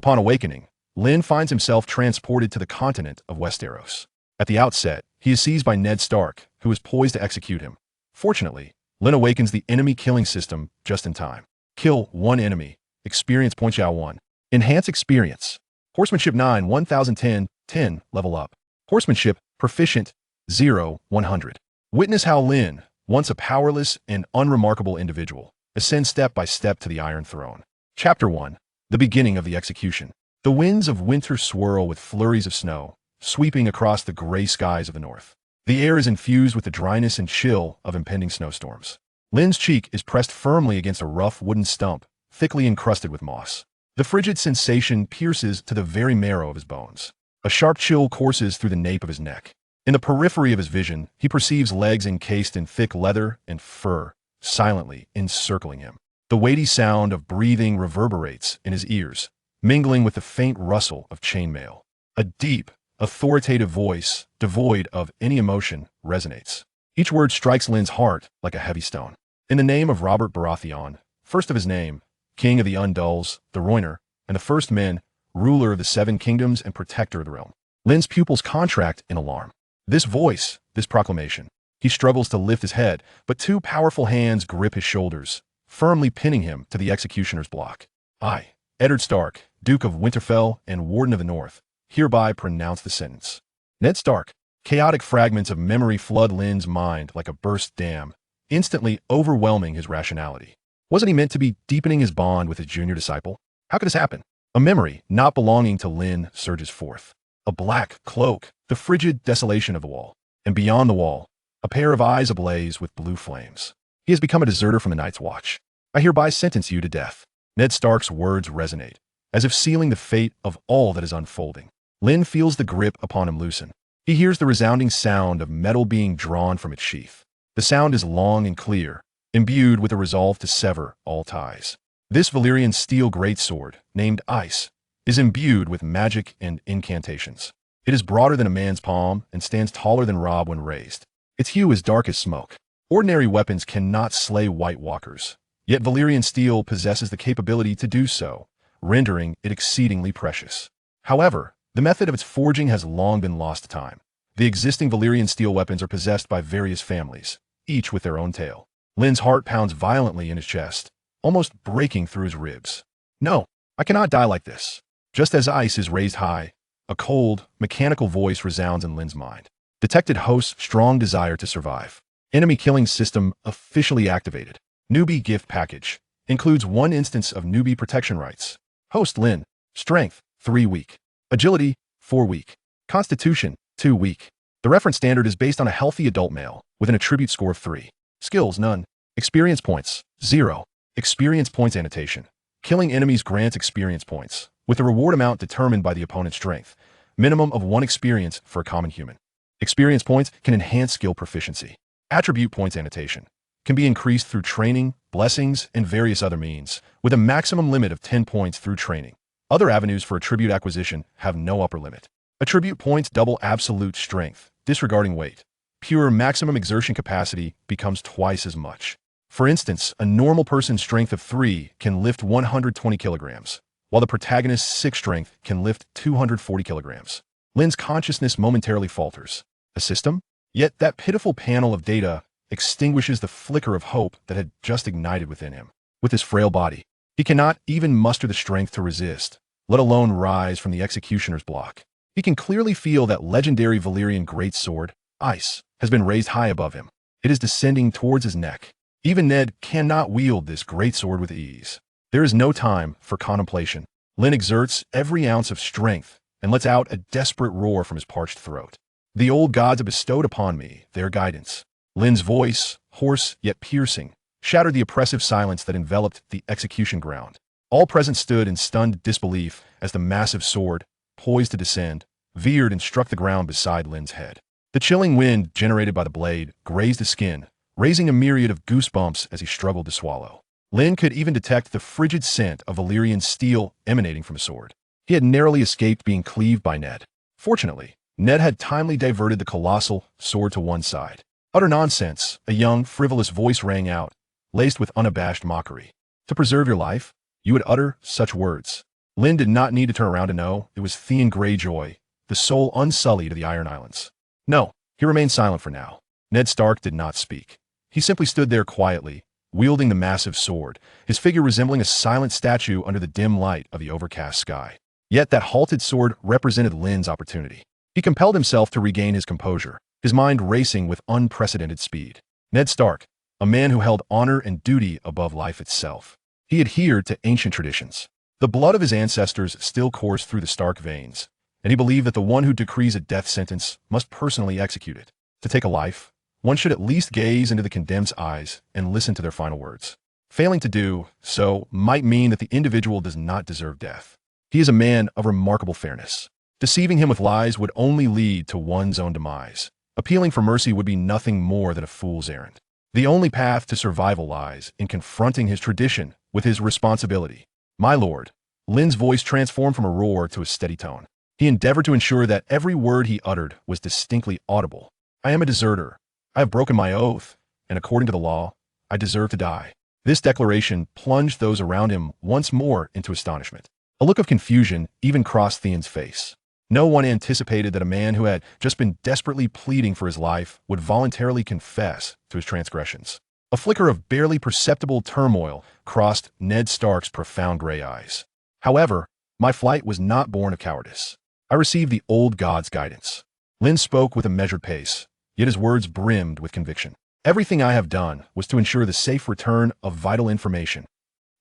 Upon awakening, Lynn finds himself transported to the continent of Westeros. At the outset, he is seized by Ned Stark, who is poised to execute him. Fortunately, Lynn awakens the enemy killing system just in time. Kill 1 enemy. Experience points Yao 1. Enhance experience. Horsemanship 9, 1010, 10, level up. Horsemanship, proficient, 0, 100. Witness how Lynn, once a powerless and unremarkable individual, ascends step by step to the Iron Throne. Chapter 1. The beginning of the execution. The winds of winter swirl with flurries of snow, sweeping across the gray skies of the north. The air is infused with the dryness and chill of impending snowstorms. Lynn's cheek is pressed firmly against a rough wooden stump, thickly encrusted with moss. The frigid sensation pierces to the very marrow of his bones. A sharp chill courses through the nape of his neck. In the periphery of his vision, he perceives legs encased in thick leather and fur, silently encircling him. The weighty sound of breathing reverberates in his ears, mingling with the faint rustle of chainmail. A deep, authoritative voice, devoid of any emotion, resonates. Each word strikes Lynn's heart like a heavy stone. In the name of Robert Baratheon, first of his name, King of the Undulls, the Roiner, and the First Men, ruler of the 7 kingdoms and protector of the realm. Lynn's pupils contract in alarm. This voice, this proclamation. He struggles to lift his head, but 2 powerful hands grip his shoulders, firmly pinning him to the executioner's block. I, Eddard Stark, Duke of Winterfell and Warden of the North, hereby pronounce the sentence. Ned Stark. Chaotic fragments of memory flood Lynn's mind like a burst dam, instantly overwhelming his rationality. Wasn't he meant to be deepening his bond with his junior disciple? How could this happen? A memory not belonging to Lynn surges forth. A black cloak, the frigid desolation of the wall. And beyond the wall, a pair of eyes ablaze with blue flames. He has become a deserter from the Night's Watch. I hereby sentence you to death. Ned Stark's words resonate, as if sealing the fate of all that is unfolding. Lynn feels the grip upon him loosen. He hears the resounding sound of metal being drawn from its sheath. The sound is long and clear, imbued with a resolve to sever all ties. This Valyrian steel greatsword, named Ice, is imbued with magic and incantations. It is broader than a man's palm and stands taller than Robb when raised. Its hue is dark as smoke. Ordinary weapons cannot slay White Walkers, yet Valyrian steel possesses the capability to do so, rendering it exceedingly precious. However, the method of its forging has long been lost to time. The existing Valyrian steel weapons are possessed by various families, each with their own tale. Lynn's heart pounds violently in his chest, almost breaking through his ribs. No, I cannot die like this. Just as Ice is raised high, a cold, mechanical voice resounds in Lynn's mind. Detected host's strong desire to survive. Enemy killing system officially activated. Newbie gift package. Includes 1 instance of newbie protection rights. Host Lynn. Strength, 3 weak. Agility, 4 weak. Constitution, 2 weak. The reference standard is based on a healthy adult male, with an attribute score of 3. Skills, none. Experience points, 0. Experience points annotation. Killing enemies grants experience points, with the reward amount determined by the opponent's strength. Minimum of 1 experience for a common human. Experience points can enhance skill proficiency. Attribute points annotation. Can be increased through training, blessings, and various other means, with a maximum limit of 10 points through training. Other avenues for attribute acquisition have no upper limit. Attribute points double absolute strength, disregarding weight. Pure maximum exertion capacity becomes twice as much. For instance, a normal person's strength of 3 can lift 120 kilograms, while the protagonist's 6 strength can lift 240 kilograms. Lynn's consciousness momentarily falters. A system? Yet that pitiful panel of data extinguishes the flicker of hope that had just ignited within him. With his frail body, he cannot even muster the strength to resist, let alone rise from the executioner's block. He can clearly feel that legendary Valyrian greatsword, Ice, has been raised high above him. It is descending towards his neck. Even Ned cannot wield this greatsword with ease. There is no time for contemplation. Lynn exerts every ounce of strength and lets out a desperate roar from his parched throat. The old gods have bestowed upon me their guidance. Lynn's voice, hoarse yet piercing, shattered the oppressive silence that enveloped the execution ground. All present stood in stunned disbelief as the massive sword, poised to descend, veered and struck the ground beside Lynn's head. The chilling wind generated by the blade grazed his skin, raising a myriad of goosebumps as he struggled to swallow. Lynn could even detect the frigid scent of Valyrian steel emanating from a sword. He had narrowly escaped being cleaved by Ned. Fortunately, Ned had timely diverted the colossal sword to one side. Utter nonsense, a young, frivolous voice rang out, laced with unabashed mockery. To preserve your life, you would utter such words. Lynn did not need to turn around to know it was Theon Greyjoy, the soul unsullied of the Iron Islands. No, he remained silent for now. Ned Stark did not speak. He simply stood there quietly, wielding the massive sword, his figure resembling a silent statue under the dim light of the overcast sky. Yet that halted sword represented Lynn's opportunity. He compelled himself to regain his composure, his mind racing with unprecedented speed. Ned Stark, a man who held honor and duty above life itself. He adhered to ancient traditions. The blood of his ancestors still coursed through the Stark veins, and he believed that the one who decrees a death sentence must personally execute it. To take a life, one should at least gaze into the condemned's eyes and listen to their final words. Failing to do so might mean that the individual does not deserve death. He is a man of remarkable fairness. Deceiving him with lies would only lead to one's own demise. Appealing for mercy would be nothing more than a fool's errand. The only path to survival lies in confronting his tradition with his responsibility. My lord, Lynn's voice transformed from a roar to a steady tone. He endeavored to ensure that every word he uttered was distinctly audible. I am a deserter. I have broken my oath, and according to the law, I deserve to die. This declaration plunged those around him once more into astonishment. A look of confusion even crossed Theon's face. No one anticipated that a man who had just been desperately pleading for his life would voluntarily confess to his transgressions. A flicker of barely perceptible turmoil crossed Ned Stark's profound gray eyes. However, my flight was not born of cowardice. I received the old god's guidance. Lynn spoke with a measured pace, yet his words brimmed with conviction. Everything I have done was to ensure the safe return of vital information.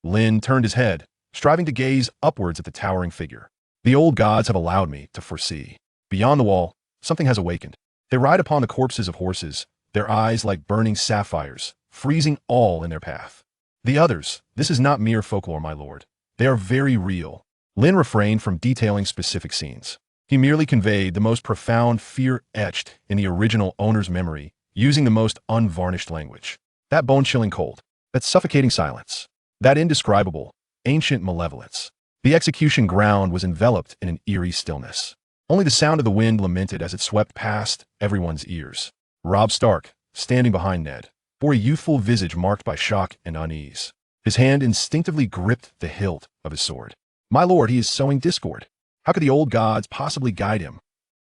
Lynn turned his head, striving to gaze upwards at the towering figure. The old gods have allowed me to foresee. Beyond the wall, something has awakened. They ride upon the corpses of horses, their eyes like burning sapphires, freezing all in their path. The others, this is not mere folklore, my lord. They are very real. Lynn refrained from detailing specific scenes. He merely conveyed the most profound fear etched in the original owner's memory, using the most unvarnished language. That bone-chilling cold, that suffocating silence, that indescribable, ancient malevolence. The execution ground was enveloped in an eerie stillness. Only the sound of the wind lamented as it swept past everyone's ears. Robb Stark, standing behind Ned, bore a youthful visage marked by shock and unease. His hand instinctively gripped the hilt of his sword. My lord, he is sowing discord. How could the old gods possibly guide him?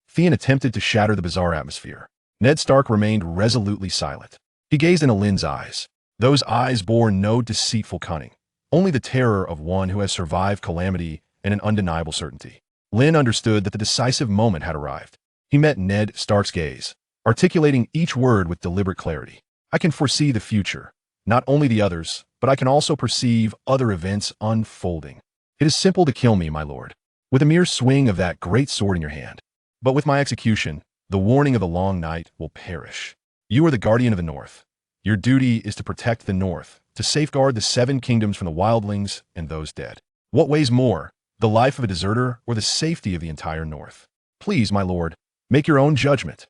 Theon attempted to shatter the bizarre atmosphere. Ned Stark remained resolutely silent. He gazed into Lynn's eyes. Those eyes bore no deceitful cunning, only the terror of one who has survived calamity and an undeniable certainty. Lynn understood that the decisive moment had arrived. He met Ned Stark's gaze, articulating each word with deliberate clarity. I can foresee the future, not only the others, but I can also perceive other events unfolding. It is simple to kill me, my lord, with a mere swing of that great sword in your hand. But with my execution, the warning of the long night will perish. You are the guardian of the North. Your duty is to protect the North, to safeguard the 7 kingdoms from the wildlings and those dead. What weighs more, the life of a deserter or the safety of the entire North? Please, my lord, make your own judgment.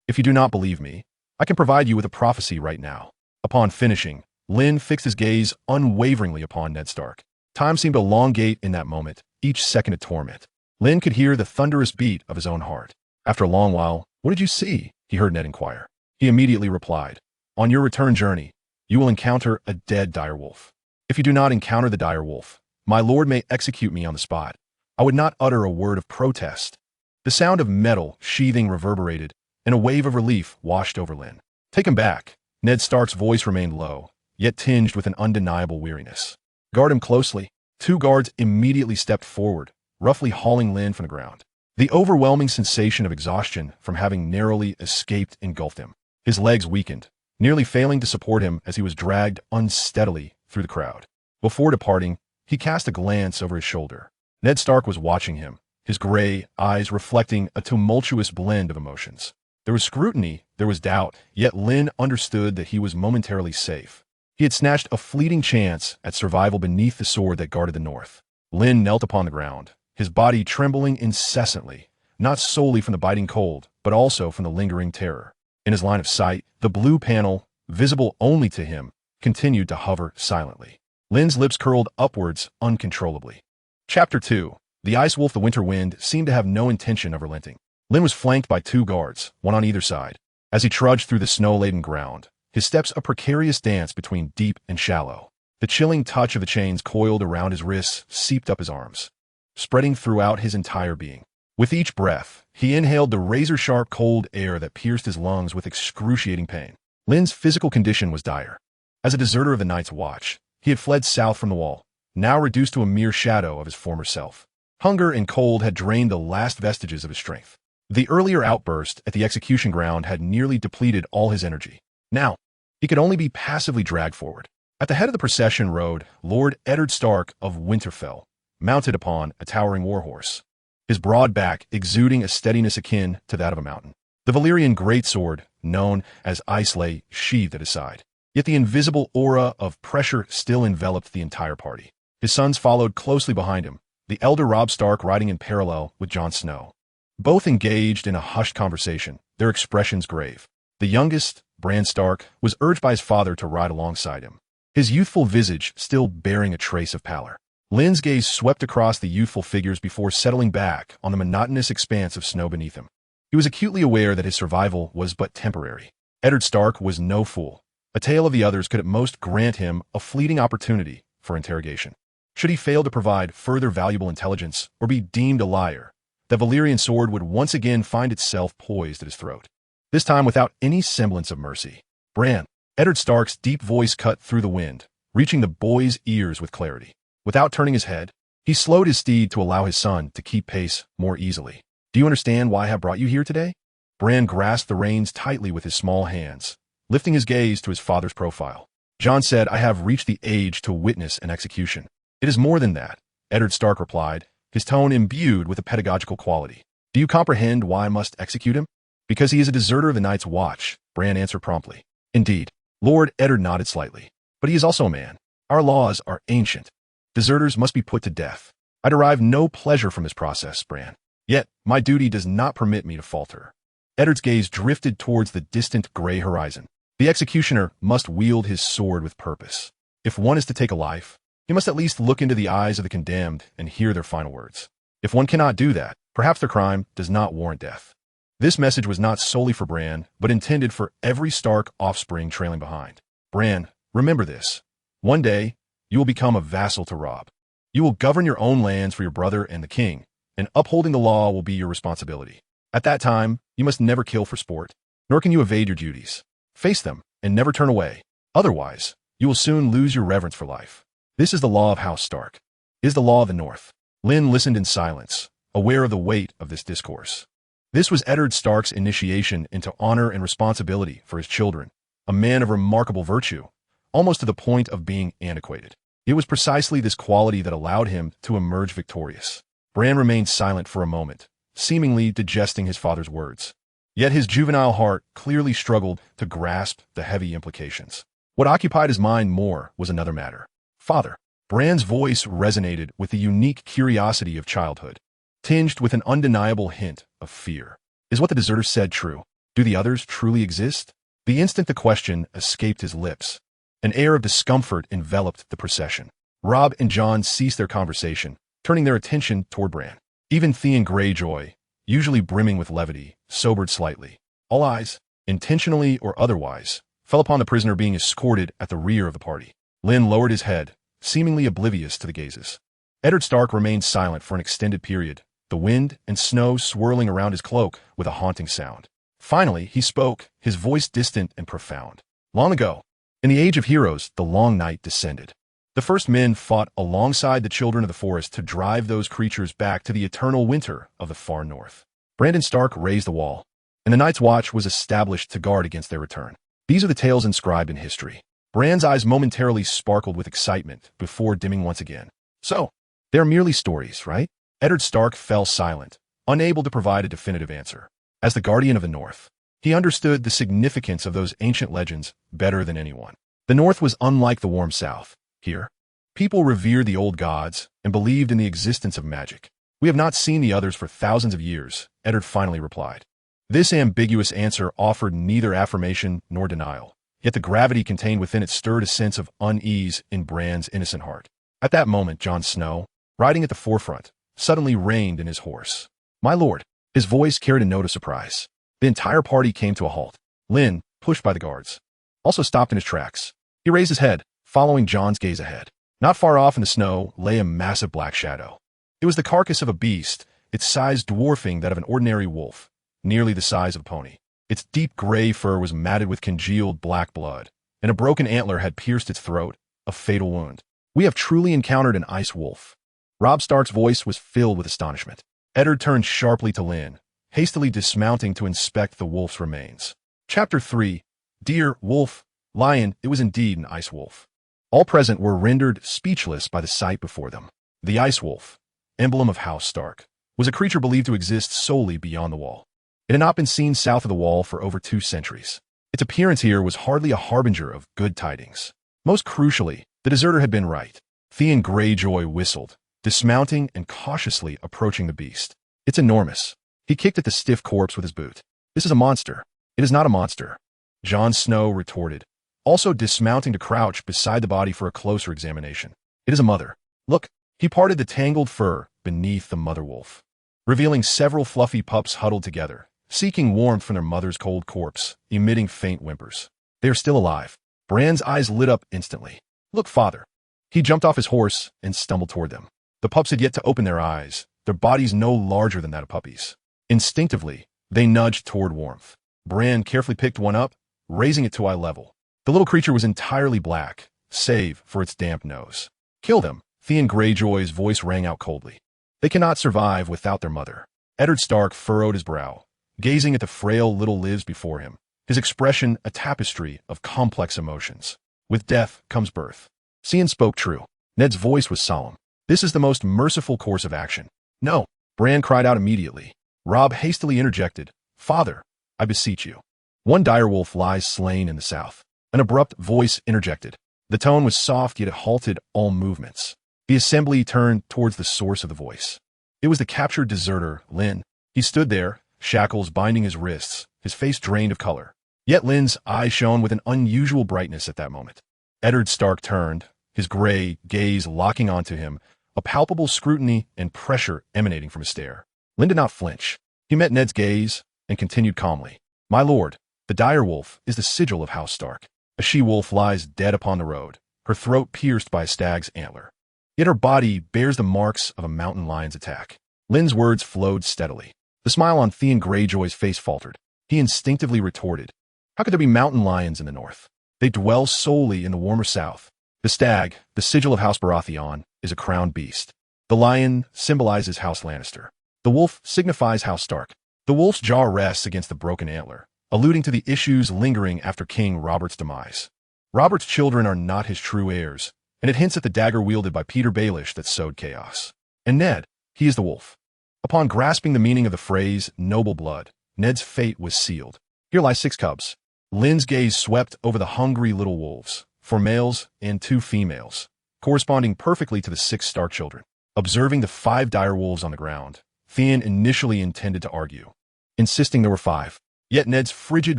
If you do not believe me, I can provide you with a prophecy right now. Upon finishing, Lynn fixed his gaze unwaveringly upon Ned Stark. Time seemed to elongate in that moment, each second a torment. Lynn could hear the thunderous beat of his own heart. After a long while, "What did you see?" he heard Ned inquire. He immediately replied, "On your return journey, you will encounter a dead direwolf. If you do not encounter the direwolf, my lord may execute me on the spot." I would not utter a word of protest. The sound of metal sheathing reverberated, and a wave of relief washed over Lynn. "Take him back." Ned Stark's voice remained low, yet tinged with an undeniable weariness. "Guard him closely." 2 guards immediately stepped forward, roughly hauling Lynn from the ground. The overwhelming sensation of exhaustion from having narrowly escaped engulfed him. His legs weakened, nearly failing to support him as he was dragged unsteadily through the crowd. Before departing, he cast a glance over his shoulder. Ned Stark was watching him, his gray eyes reflecting a tumultuous blend of emotions. There was scrutiny, there was doubt, yet Lynn understood that he was momentarily safe. He had snatched a fleeting chance at survival beneath the sword that guarded the North. Lynn knelt upon the ground, his body trembling incessantly, not solely from the biting cold, but also from the lingering terror. In his line of sight, the blue panel, visible only to him, continued to hover silently. Lynn's lips curled upwards uncontrollably. Chapter 2. The Ice Wolf, the Winter Wind, seemed to have no intention of relenting. Lynn was flanked by 2 guards, one on either side. As he trudged through the snow-laden ground, his steps a precarious dance between deep and shallow. The chilling touch of the chains coiled around his wrists seeped up his arms. spreading throughout his entire being. With each breath, he inhaled the razor-sharp cold air that pierced his lungs with excruciating pain. Lynn's physical condition was dire. As a deserter of the Night's Watch, he had fled south from the Wall, now reduced to a mere shadow of his former self. Hunger and cold had drained the last vestiges of his strength. The earlier outburst at the execution ground had nearly depleted all his energy. Now, he could only be passively dragged forward. At the head of the procession rode Lord Ned Stark of Winterfell, mounted upon a towering warhorse, his broad back exuding a steadiness akin to that of a mountain. The Valyrian greatsword, known as Ice, lay sheathed at his side. Yet the invisible aura of pressure still enveloped the entire party. His sons followed closely behind him, the elder Robb Stark riding in parallel with Jon Snow. Both engaged in a hushed conversation, their expressions grave. The youngest, Bran Stark, was urged by his father to ride alongside him, his youthful visage still bearing a trace of pallor. Lynn's gaze swept across the youthful figures before settling back on the monotonous expanse of snow beneath him. He was acutely aware that his survival was but temporary. Eddard Stark was no fool. A tale of the others could at most grant him a fleeting opportunity for interrogation. Should he fail to provide further valuable intelligence or be deemed a liar, the Valyrian sword would once again find itself poised at his throat, this time without any semblance of mercy. Bran, Eddard Stark's deep voice cut through the wind, reaching the boy's ears with clarity. Without turning his head, he slowed his steed to allow his son to keep pace more easily. Do you understand why I have brought you here today? Bran grasped the reins tightly with his small hands, lifting his gaze to his father's profile. Jon said, I have reached the age to witness an execution. It is more than that, Eddard Stark replied, his tone imbued with a pedagogical quality. Do you comprehend why I must execute him? Because he is a deserter of the Night's Watch, Bran answered promptly. Indeed. Lord Eddard nodded slightly. But he is also a man. Our laws are ancient. Deserters must be put to death. I derive no pleasure from this process, Bran. Yet, my duty does not permit me to falter. Eddard's gaze drifted towards the distant gray horizon. The executioner must wield his sword with purpose. If one is to take a life, he must at least look into the eyes of the condemned and hear their final words. If one cannot do that, perhaps their crime does not warrant death. This message was not solely for Bran, but intended for every Stark offspring trailing behind. Bran, remember this. One day, you will become a vassal to Robb. You will govern your own lands for your brother and the king, and upholding the law will be your responsibility. At that time, you must never kill for sport, nor can you evade your duties. Face them, and never turn away. Otherwise, you will soon lose your reverence for life. This is the law of House Stark. It is the law of the North. Lynn listened in silence, aware of the weight of this discourse. This was Eddard Stark's initiation into honor and responsibility for his children, a man of remarkable virtue, almost to the point of being antiquated. It was precisely this quality that allowed him to emerge victorious. Bran remained silent for a moment, seemingly digesting his father's words. Yet his juvenile heart clearly struggled to grasp the heavy implications. What occupied his mind more was another matter. Father. Bran's voice resonated with the unique curiosity of childhood, tinged with an undeniable hint of fear. Is what the deserter said true? Do the others truly exist? The instant the question escaped his lips, an air of discomfort enveloped the procession. Robb and Jon ceased their conversation, turning their attention toward Bran. Even Theon Greyjoy, usually brimming with levity, sobered slightly. All eyes, intentionally or otherwise, fell upon the prisoner being escorted at the rear of the party. Lynn lowered his head, seemingly oblivious to the gazes. Eddard Stark remained silent for an extended period, the wind and snow swirling around his cloak with a haunting sound. Finally, he spoke, his voice distant and profound. Long ago, in the Age of Heroes, the long night descended. The first men fought alongside the children of the forest to drive those creatures back to the eternal winter of the far north. Brandon Stark raised the wall, and the Night's Watch was established to guard against their return. These are the tales inscribed in history. Bran's eyes momentarily sparkled with excitement before dimming once again. So, they are merely stories, right? Eddard Stark fell silent, unable to provide a definitive answer. As the guardian of the North, he understood the significance of those ancient legends better than anyone. The North was unlike the warm South. Here, people revered the old gods and believed in the existence of magic. We have not seen the others for thousands of years, Eddard finally replied. This ambiguous answer offered neither affirmation nor denial. Yet the gravity contained within it stirred a sense of unease in Bran's innocent heart. At that moment, Jon Snow, riding at the forefront, suddenly reined in his horse. My lord, his voice carried a note of surprise. The entire party came to a halt. Lynn, pushed by the guards, also stopped in his tracks. He raised his head, following Jon's gaze ahead. Not far off in the snow lay a massive black shadow. It was the carcass of a beast, its size dwarfing that of an ordinary wolf, nearly the size of a pony. Its deep gray fur was matted with congealed black blood, and a broken antler had pierced its throat, a fatal wound. We have truly encountered an ice wolf. Robb Stark's voice was filled with astonishment. Eddard turned sharply to Lynn, hastily dismounting to inspect the wolf's remains. Chapter 3. Deer, Wolf, Lion, it was indeed an ice wolf. All present were rendered speechless by the sight before them. The ice wolf, emblem of House Stark, was a creature believed to exist solely beyond the wall. It had not been seen south of the wall for over 2 centuries. Its appearance here was hardly a harbinger of good tidings. Most crucially, the deserter had been right. Theon Greyjoy whistled, dismounting and cautiously approaching the beast. It's enormous. He kicked at the stiff corpse with his boot. This is a monster. It is not a monster, Jon Snow retorted, also dismounting to crouch beside the body for a closer examination. It is a mother. Look, he parted the tangled fur beneath the mother wolf, revealing several fluffy pups huddled together, seeking warmth from their mother's cold corpse, emitting faint whimpers. They are still alive. Bran's eyes lit up instantly. Look, father. He jumped off his horse and stumbled toward them. The pups had yet to open their eyes, their bodies no larger than that of puppies. Instinctively, they nudged toward warmth. Bran carefully picked one up, raising it to eye level. The little creature was entirely black, save for its damp nose. Kill them, Theon Greyjoy's voice rang out coldly. They cannot survive without their mother. Eddard Stark furrowed his brow, gazing at the frail little lives before him, his expression a tapestry of complex emotions. With death comes birth. Theon spoke true. Ned's voice was solemn. This is the most merciful course of action. No, Bran cried out immediately. Robb hastily interjected. Father, I beseech you. One direwolf lies slain in the south. An abrupt voice interjected. The tone was soft, yet it halted all movements. The assembly turned towards the source of the voice. It was the captured deserter, Lynn. He stood there, shackles binding his wrists, his face drained of color. Yet Lynn's eyes shone with an unusual brightness at that moment. Eddard Stark turned, his gray gaze locking onto him, a palpable scrutiny and pressure emanating from his stare. Lynn did not flinch. He met Ned's gaze and continued calmly. My lord, the direwolf is the sigil of House Stark. A she-wolf lies dead upon the road, her throat pierced by a stag's antler. Yet her body bears the marks of a mountain lion's attack. Lynn's words flowed steadily. The smile on Theon Greyjoy's face faltered. He instinctively retorted. How could there be mountain lions in the north? They dwell solely in the warmer south. The stag, the sigil of House Baratheon, is a crowned beast. The lion symbolizes House Lannister. The wolf signifies House Stark. The wolf's jaw rests against the broken antler, alluding to the issues lingering after King Robert's demise. Robert's children are not his true heirs, and it hints at the dagger wielded by Peter Baelish that sowed chaos. And Ned, he is the wolf. Upon grasping the meaning of the phrase, noble blood, Ned's fate was sealed. Here lie 6 cubs. Lynn's gaze swept over the hungry little wolves, 4 males and 2 females, corresponding perfectly to the 6 Stark children. Observing the 5 direwolves on the ground, Theon initially intended to argue, insisting there were 5. Yet Ned's frigid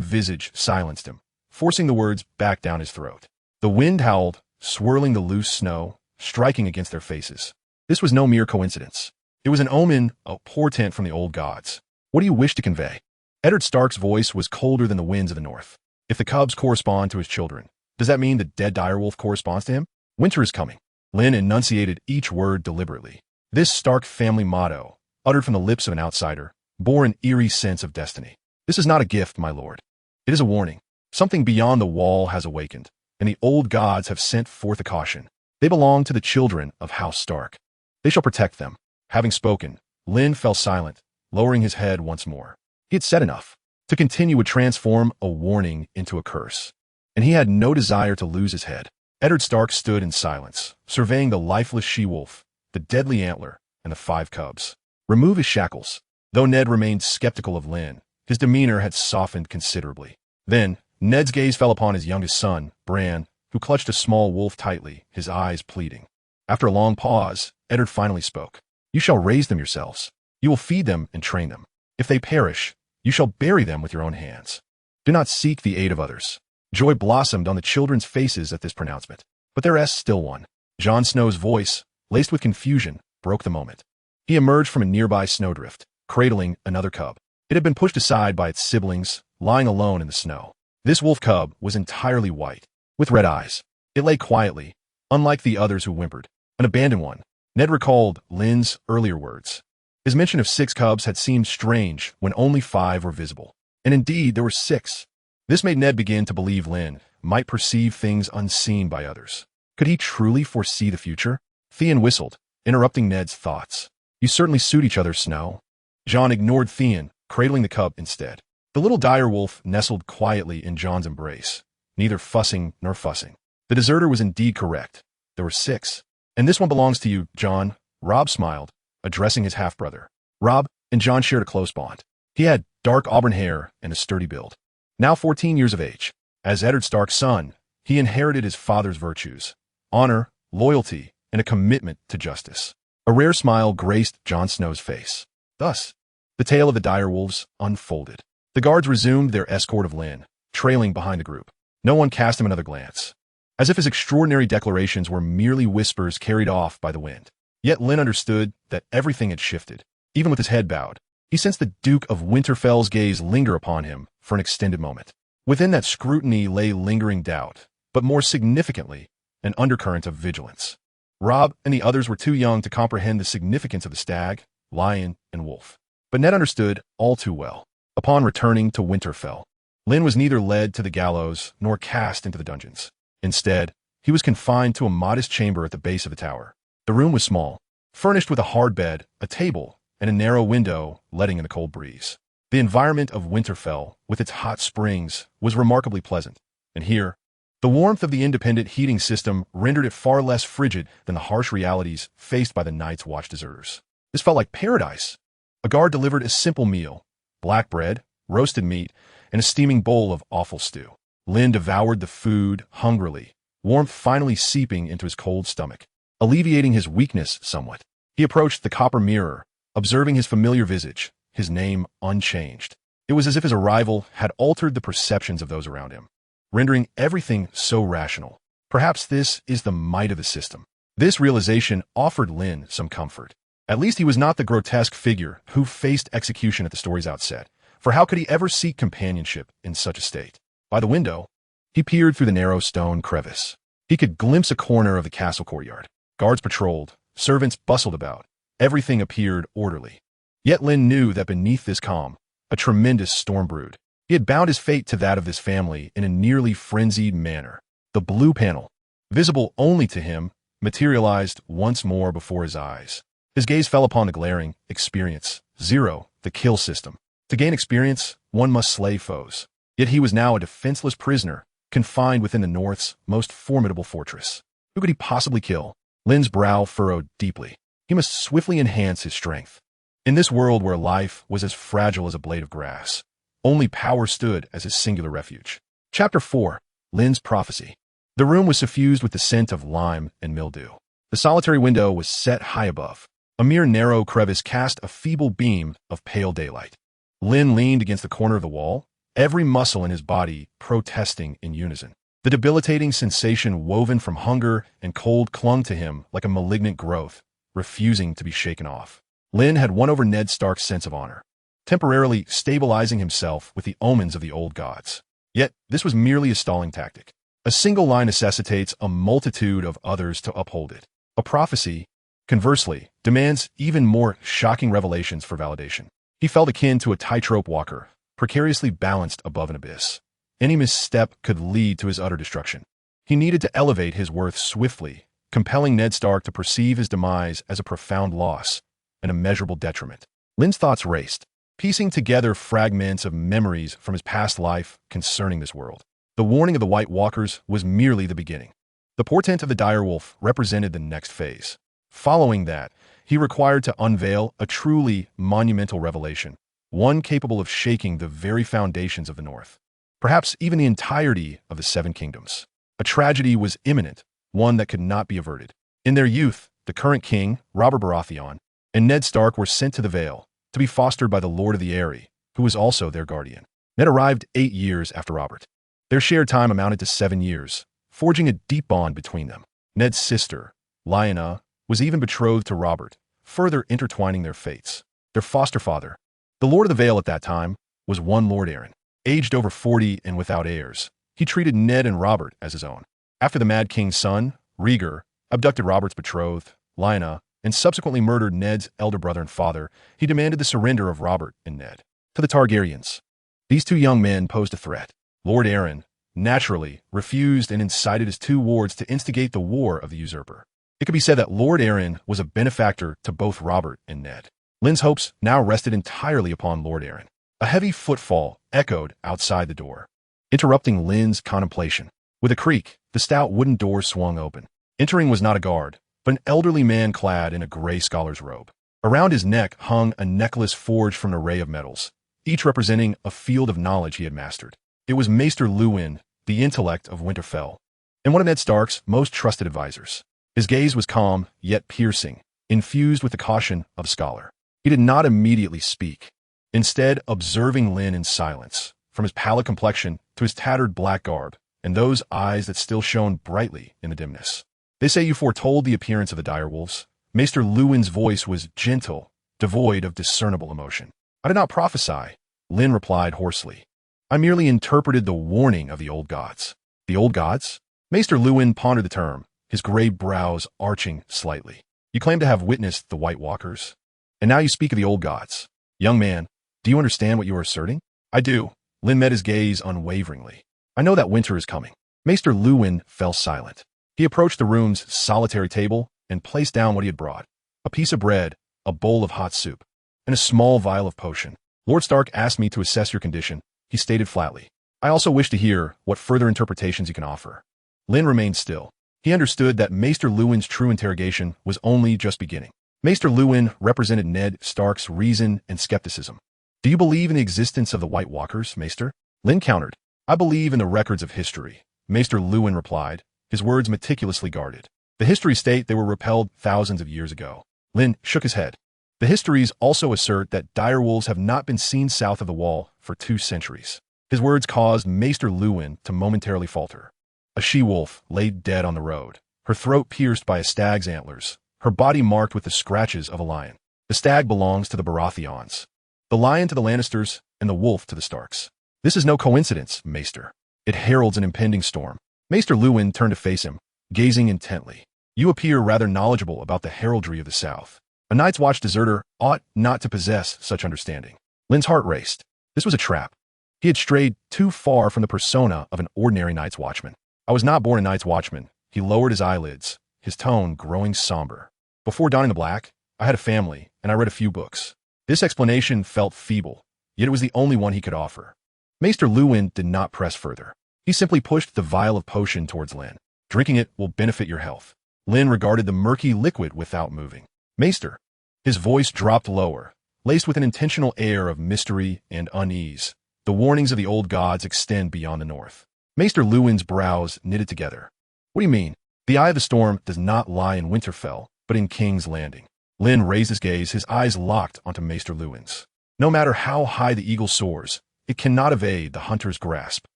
visage silenced him, forcing the words back down his throat. The wind howled, swirling the loose snow, striking against their faces. This was no mere coincidence. It was an omen, a portent from the old gods. What do you wish to convey? Eddard Stark's voice was colder than the winds of the north. If the cubs correspond to his children, does that mean the dead direwolf corresponds to him? Winter is coming. Lynn enunciated each word deliberately. This Stark family motto, uttered from the lips of an outsider, bore an eerie sense of destiny. This is not a gift, my lord. It is a warning. Something beyond the wall has awakened, and the old gods have sent forth a caution. They belong to the children of House Stark. They shall protect them. Having spoken, Lynn fell silent, lowering his head once more. He had said enough. To continue would transform a warning into a curse, and he had no desire to lose his head. Eddard Stark stood in silence, surveying the lifeless she-wolf, the deadly antler, and the 5 cubs. Remove his shackles. Though Ned remained skeptical of Lynn, his demeanor had softened considerably. Then, Ned's gaze fell upon his youngest son, Bran, who clutched a small wolf tightly, his eyes pleading. After a long pause, Eddard finally spoke. You shall raise them yourselves. You will feed them and train them. If they perish, you shall bury them with your own hands. Do not seek the aid of others. Joy blossomed on the children's faces at this pronouncement, but there is still one. Jon Snow's voice, laced with confusion, broke the moment. He emerged from a nearby snowdrift, cradling another cub. It had been pushed aside by its siblings, lying alone in the snow. This wolf cub was entirely white, with red eyes. It lay quietly, unlike the others who whimpered. An abandoned one, Ned recalled Lynn's earlier words. His mention of 6 cubs had seemed strange when only 5 were visible. And indeed, there were 6. This made Ned begin to believe Lynn might perceive things unseen by others. Could he truly foresee the future? Theon whistled, interrupting Ned's thoughts. You certainly suit each other, Snow. Jon ignored Theon, cradling the cub instead. The little direwolf nestled quietly in Jon's embrace, neither fussing nor fussing. The deserter was indeed correct. There were 6. And this one belongs to you, Jon. Robb smiled, addressing his half-brother. Robb and Jon shared a close bond. He had dark auburn hair and a sturdy build. Now 14 years of age, as Eddard Stark's son, he inherited his father's virtues, honor, loyalty, and a commitment to justice. A rare smile graced Jon Snow's face. Thus, the tale of the direwolves unfolded. The guards resumed their escort of Lynn, trailing behind the group. No one cast him another glance, as if his extraordinary declarations were merely whispers carried off by the wind. Yet Lynn understood that everything had shifted. Even with his head bowed, he sensed the Duke of Winterfell's gaze linger upon him for an extended moment. Within that scrutiny lay lingering doubt, but more significantly, an undercurrent of vigilance. Robb and the others were too young to comprehend the significance of the stag, lion, and wolf. But Ned understood all too well. Upon returning to Winterfell, Lynn was neither led to the gallows nor cast into the dungeons. Instead, he was confined to a modest chamber at the base of the tower. The room was small, furnished with a hard bed, a table, and a narrow window letting in the cold breeze. The environment of Winterfell, with its hot springs, was remarkably pleasant, and here, the warmth of the independent heating system rendered it far less frigid than the harsh realities faced by the Night's Watch deserters. This felt like paradise. A guard delivered a simple meal, black bread, roasted meat, and a steaming bowl of awful stew. Lynn devoured the food hungrily, warmth finally seeping into his cold stomach, alleviating his weakness somewhat. He approached the copper mirror, observing his familiar visage, his name unchanged. It was as if his arrival had altered the perceptions of those around him, rendering everything so rational. Perhaps this is the might of the system. This realization offered Lynn some comfort. At least he was not the grotesque figure who faced execution at the story's outset, for how could he ever seek companionship in such a state? By the window, he peered through the narrow stone crevice. He could glimpse a corner of the castle courtyard. Guards patrolled, servants bustled about. Everything appeared orderly. Yet Lynn knew that beneath this calm, a tremendous storm brewed. He had bound his fate to that of this family in a nearly frenzied manner. The blue panel, visible only to him, materialized once more before his eyes. His gaze fell upon the glaring experience, 0, the kill system. To gain experience, one must slay foes. Yet he was now a defenseless prisoner, confined within the North's most formidable fortress. Who could he possibly kill? Lynn's brow furrowed deeply. He must swiftly enhance his strength. In this world where life was as fragile as a blade of grass, only power stood as his singular refuge. Chapter 4. Lynn's Prophecy. The room was suffused with the scent of lime and mildew. The solitary window was set high above. A mere narrow crevice cast a feeble beam of pale daylight. Lynn leaned against the corner of the wall, every muscle in his body protesting in unison. The debilitating sensation woven from hunger and cold clung to him like a malignant growth, refusing to be shaken off. Lynn had won over Ned Stark's sense of honor, temporarily stabilizing himself with the omens of the old gods. Yet this was merely a stalling tactic. A single line necessitates a multitude of others to uphold it. A prophecy, conversely, demands even more shocking revelations for validation. He felt akin to a tightrope walker, precariously balanced above an abyss. Any misstep could lead to his utter destruction. He needed to elevate his worth swiftly, compelling Ned Stark to perceive his demise as a profound loss, an immeasurable detriment. Lynn's thoughts raced, piecing together fragments of memories from his past life concerning this world. The warning of the White Walkers was merely the beginning. The portent of the direwolf represented the next phase. Following that, he required to unveil a truly monumental revelation, one capable of shaking the very foundations of the North, perhaps even the entirety of the Seven Kingdoms. A tragedy was imminent, one that could not be averted. In their youth, the current king, Robert Baratheon, and Ned Stark were sent to the Vale, to be fostered by the Lord of the Eyrie, who was also their guardian. Ned arrived 8 years after Robert. Their shared time amounted to 7 years, forging a deep bond between them. Ned's sister, Lyanna, was even betrothed to Robert, further intertwining their fates. Their foster father, the Lord of the Vale at that time, was one Lord Arryn. Aged over 40 and without heirs, he treated Ned and Robert as his own. After the Mad King's son, Rhaegar, abducted Robert's betrothed, Lyanna, and subsequently murdered Ned's elder brother and father, he demanded the surrender of Robert and Ned to the Targaryens. These two young men posed a threat. Lord Arryn, naturally, refused and incited his two wards to instigate the war of the usurper. It could be said that Lord Arryn was a benefactor to both Robert and Ned. Lynn's hopes now rested entirely upon Lord Arryn. A heavy footfall echoed outside the door, interrupting Lynn's contemplation. With a creak, the stout wooden door swung open. Entering was not a guard, but an elderly man clad in a gray scholar's robe. Around his neck hung a necklace forged from an array of metals, each representing a field of knowledge he had mastered. It was Maester Luwin, the intellect of Winterfell, and one of Ned Stark's most trusted advisors. His gaze was calm, yet piercing, infused with the caution of a scholar. He did not immediately speak, instead observing Lynn in silence, from his pallid complexion to his tattered black garb, and those eyes that still shone brightly in the dimness. They say you foretold the appearance of the direwolves. Maester Luwin's voice was gentle, devoid of discernible emotion. I did not prophesy, Lynn replied hoarsely. I merely interpreted the warning of the old gods. The old gods? Maester Luwin pondered the term, his gray brows arching slightly. You claim to have witnessed the White Walkers, and now you speak of the old gods. Young man, do you understand what you are asserting? I do. Lynn met his gaze unwaveringly. I know that winter is coming. Maester Luwin fell silent. He approached the room's solitary table and placed down what he had brought. A piece of bread, a bowl of hot soup, and a small vial of potion. Lord Stark asked me to assess your condition, he stated flatly. I also wish to hear what further interpretations you can offer. Lynn remained still. He understood that Maester Luwin's true interrogation was only just beginning. Maester Luwin represented Ned Stark's reason and skepticism. Do you believe in the existence of the White Walkers, Maester? Lynn countered. I believe in the records of history, Maester Luwin replied, his words meticulously guarded. The histories state they were repelled thousands of years ago. Lynn shook his head. The histories also assert that direwolves have not been seen south of the wall for 2 centuries. His words caused Maester Luwin to momentarily falter. A she-wolf lay dead on the road, her throat pierced by a stag's antlers, her body marked with the scratches of a lion. The stag belongs to the Baratheons, the lion to the Lannisters, and the wolf to the Starks. This is no coincidence, Maester. It heralds an impending storm. Maester Luwin turned to face him, gazing intently. You appear rather knowledgeable about the heraldry of the South. A Night's Watch deserter ought not to possess such understanding. Lynn's heart raced. This was a trap. He had strayed too far from the persona of an ordinary Night's Watchman. I was not born a Night's Watchman. He lowered his eyelids, his tone growing somber. Before donning the black, I had a family, and I read a few books. This explanation felt feeble, yet it was the only one he could offer. Maester Luwin did not press further. He simply pushed the vial of potion towards Lynn. Drinking it will benefit your health. Lynn regarded the murky liquid without moving. Maester. His voice dropped lower, laced with an intentional air of mystery and unease. The warnings of the old gods extend beyond the north. Maester Luwin's brows knitted together. What do you mean? The eye of the storm does not lie in Winterfell, but in King's Landing. Lynn raised his gaze, his eyes locked onto Maester Luwin's. No matter how high the eagle soars, it cannot evade the hunter's grasp.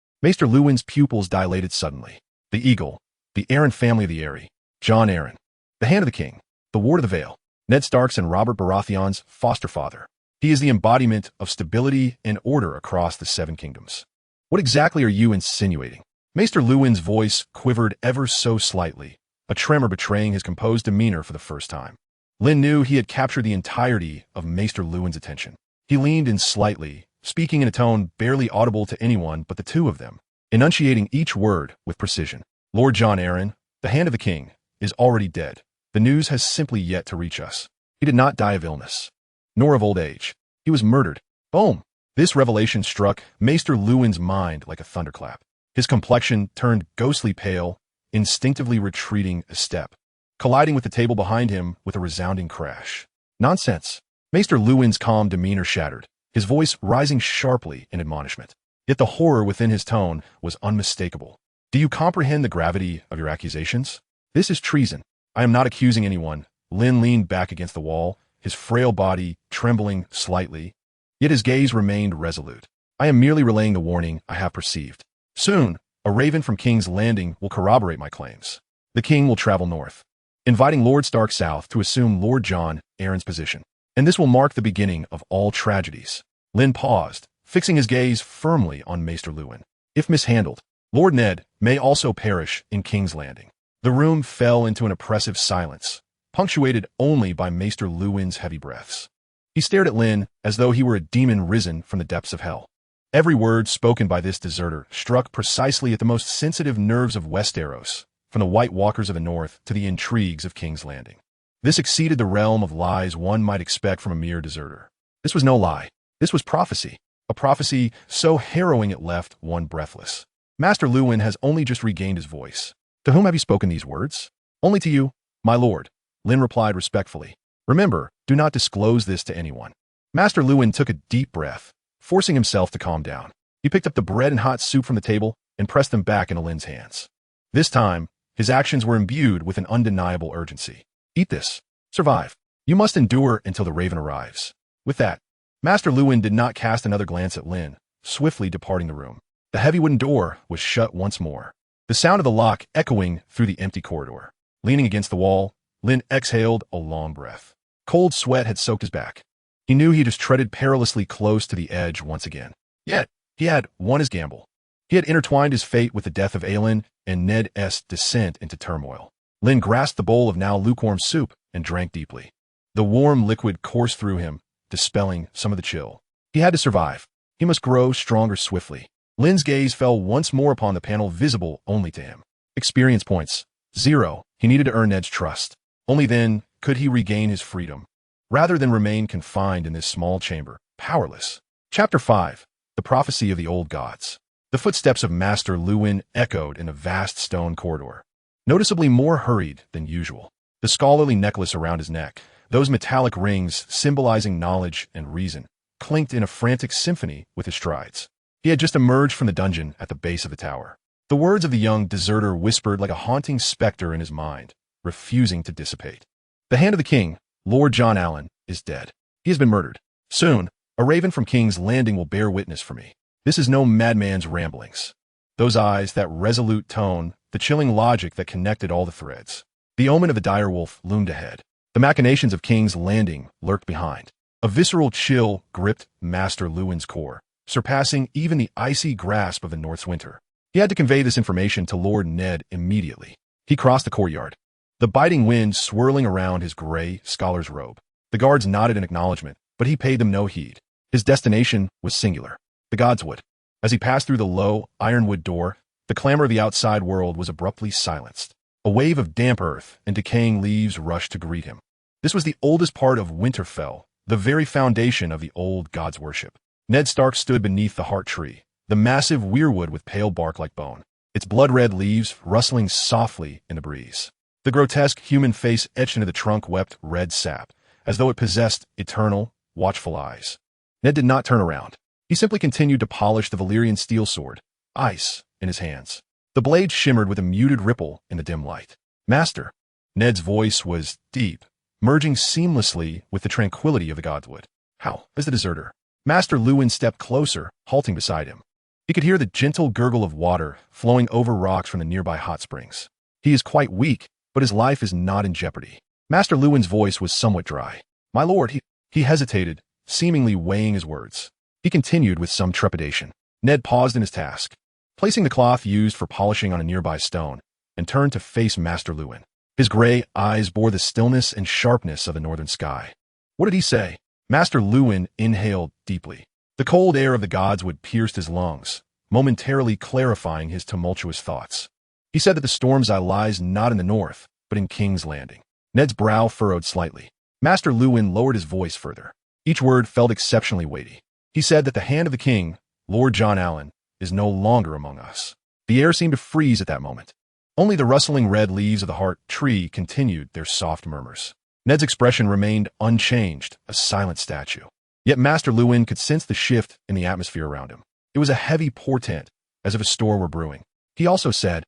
Maester Luwin's pupils dilated suddenly. The eagle, the Arryn family of the Eyrie, Jon Arryn, the Hand of the King, the Ward of the Vale, Ned Stark's and Robert Baratheon's foster father. He is the embodiment of stability and order across the 7 kingdoms. What exactly are you insinuating? Maester Luwin's voice quivered ever so slightly, a tremor betraying his composed demeanor for the first time. Lynn knew he had captured the entirety of Maester Luwin's attention. He leaned in slightly, speaking in a tone barely audible to anyone but the two of them, enunciating each word with precision. Lord Jon Arryn, the Hand of the King, is already dead. The news has simply yet to reach us. He did not die of illness, nor of old age. He was murdered. Boom! This revelation struck Maester Luwin's mind like a thunderclap. His complexion turned ghostly pale, instinctively retreating a step, colliding with the table behind him with a resounding crash. Nonsense! Maester Luwin's calm demeanor shattered, his voice rising sharply in admonishment. Yet the horror within his tone was unmistakable. Do you comprehend the gravity of your accusations? This is treason. I am not accusing anyone. Lynn leaned back against the wall, his frail body trembling slightly, yet his gaze remained resolute. I am merely relaying the warning I have perceived. Soon, a raven from King's Landing will corroborate my claims. The king will travel north, inviting Lord Stark south to assume Lord Jon Arryn's position. And this will mark the beginning of all tragedies. Lynn paused, fixing his gaze firmly on Maester Luwin. If mishandled, Lord Ned may also perish in King's Landing. The room fell into an oppressive silence, punctuated only by Maester Lewin's heavy breaths. He stared at Lynn as though he were a demon risen from the depths of hell. Every word spoken by this deserter struck precisely at the most sensitive nerves of Westeros, from the White Walkers of the North to the intrigues of King's Landing. This exceeded the realm of lies one might expect from a mere deserter. This was no lie. This was prophecy. A prophecy so harrowing it left one breathless. Master Lewin has only just regained his voice. To whom have you spoken these words? Only to you, my lord, Lynn replied respectfully. Remember, do not disclose this to anyone. Master Lewin took a deep breath, forcing himself to calm down. He picked up the bread and hot soup from the table and pressed them back into Lynn's hands. This time, his actions were imbued with an undeniable urgency. Eat this. Survive. You must endure until the raven arrives. With that, Master Lewin did not cast another glance at Lynn, swiftly departing the room. The heavy wooden door was shut once more, the sound of the lock echoing through the empty corridor. Leaning against the wall, Lynn exhaled a long breath. Cold sweat had soaked his back. He knew he just treaded perilously close to the edge once again. Yet, he had won his gamble. He had intertwined his fate with the death of Aelin and Ned's descent into turmoil. Lynn grasped the bowl of now lukewarm soup and drank deeply. The warm liquid coursed through him, dispelling some of the chill. He had to survive. He must grow stronger swiftly. Lynn's gaze fell once more upon the panel visible only to him. Experience points. 0. He needed to earn Ned's trust. Only then could he regain his freedom, rather than remain confined in this small chamber, powerless. Chapter 5. The Prophecy of the Old Gods. The footsteps of Master Lewin echoed in the vast stone corridor, noticeably more hurried than usual. The scholarly necklace around his neck, those metallic rings symbolizing knowledge and reason, clinked in a frantic symphony with his strides. He had just emerged from the dungeon at the base of the tower. The words of the young deserter whispered like a haunting specter in his mind, refusing to dissipate. The hand of the king, Lord John Allen, is dead. He has been murdered. Soon, a raven from King's Landing will bear witness for me. This is no madman's ramblings. Those eyes, that resolute tone, the chilling logic that connected all the threads. The omen of the direwolf loomed ahead. The machinations of King's Landing lurked behind. A visceral chill gripped Master Lewin's core, surpassing even the icy grasp of the North's winter. He had to convey this information to Lord Ned immediately. He crossed the courtyard, the biting wind swirling around his gray scholar's robe. The guards nodded in acknowledgement, but he paid them no heed. His destination was singular, the Godswood. As he passed through the low, ironwood door, the clamor of the outside world was abruptly silenced. A wave of damp earth and decaying leaves rushed to greet him. This was the oldest part of Winterfell, the very foundation of the old god's worship. Ned Stark stood beneath the heart tree, the massive weirwood with pale bark like bone, its blood-red leaves rustling softly in the breeze. The grotesque human face etched into the trunk wept red sap, as though it possessed eternal, watchful eyes. Ned did not turn around. He simply continued to polish the Valyrian steel sword, ice, in his hands. The blade shimmered with a muted ripple in the dim light. Master. Ned's voice was deep, merging seamlessly with the tranquility of the Godswood. How is the deserter? Master Lewin stepped closer, halting beside him. He could hear the gentle gurgle of water flowing over rocks from the nearby hot springs. He is quite weak, but his life is not in jeopardy. Master Lewin's voice was somewhat dry. My lord, he hesitated, seemingly weighing his words. He continued with some trepidation. Ned paused in his task, placing the cloth used for polishing on a nearby stone, and turned to face Master Lewin. His gray eyes bore the stillness and sharpness of the northern sky. What did he say? Master Lewin inhaled deeply. The cold air of the Godswood pierced his lungs, momentarily clarifying his tumultuous thoughts. He said that the storm's eye lies not in the north, but in King's Landing. Ned's brow furrowed slightly. Master Lewin lowered his voice further. Each word felt exceptionally weighty. He said that the hand of the king, Lord John Allen, is no longer among us. The air seemed to freeze at that moment. Only the rustling red leaves of the heart tree continued their soft murmurs. Ned's expression remained unchanged, a silent statue. Yet Master Lewin could sense the shift in the atmosphere around him. It was a heavy portent, as if a storm were brewing. He also said,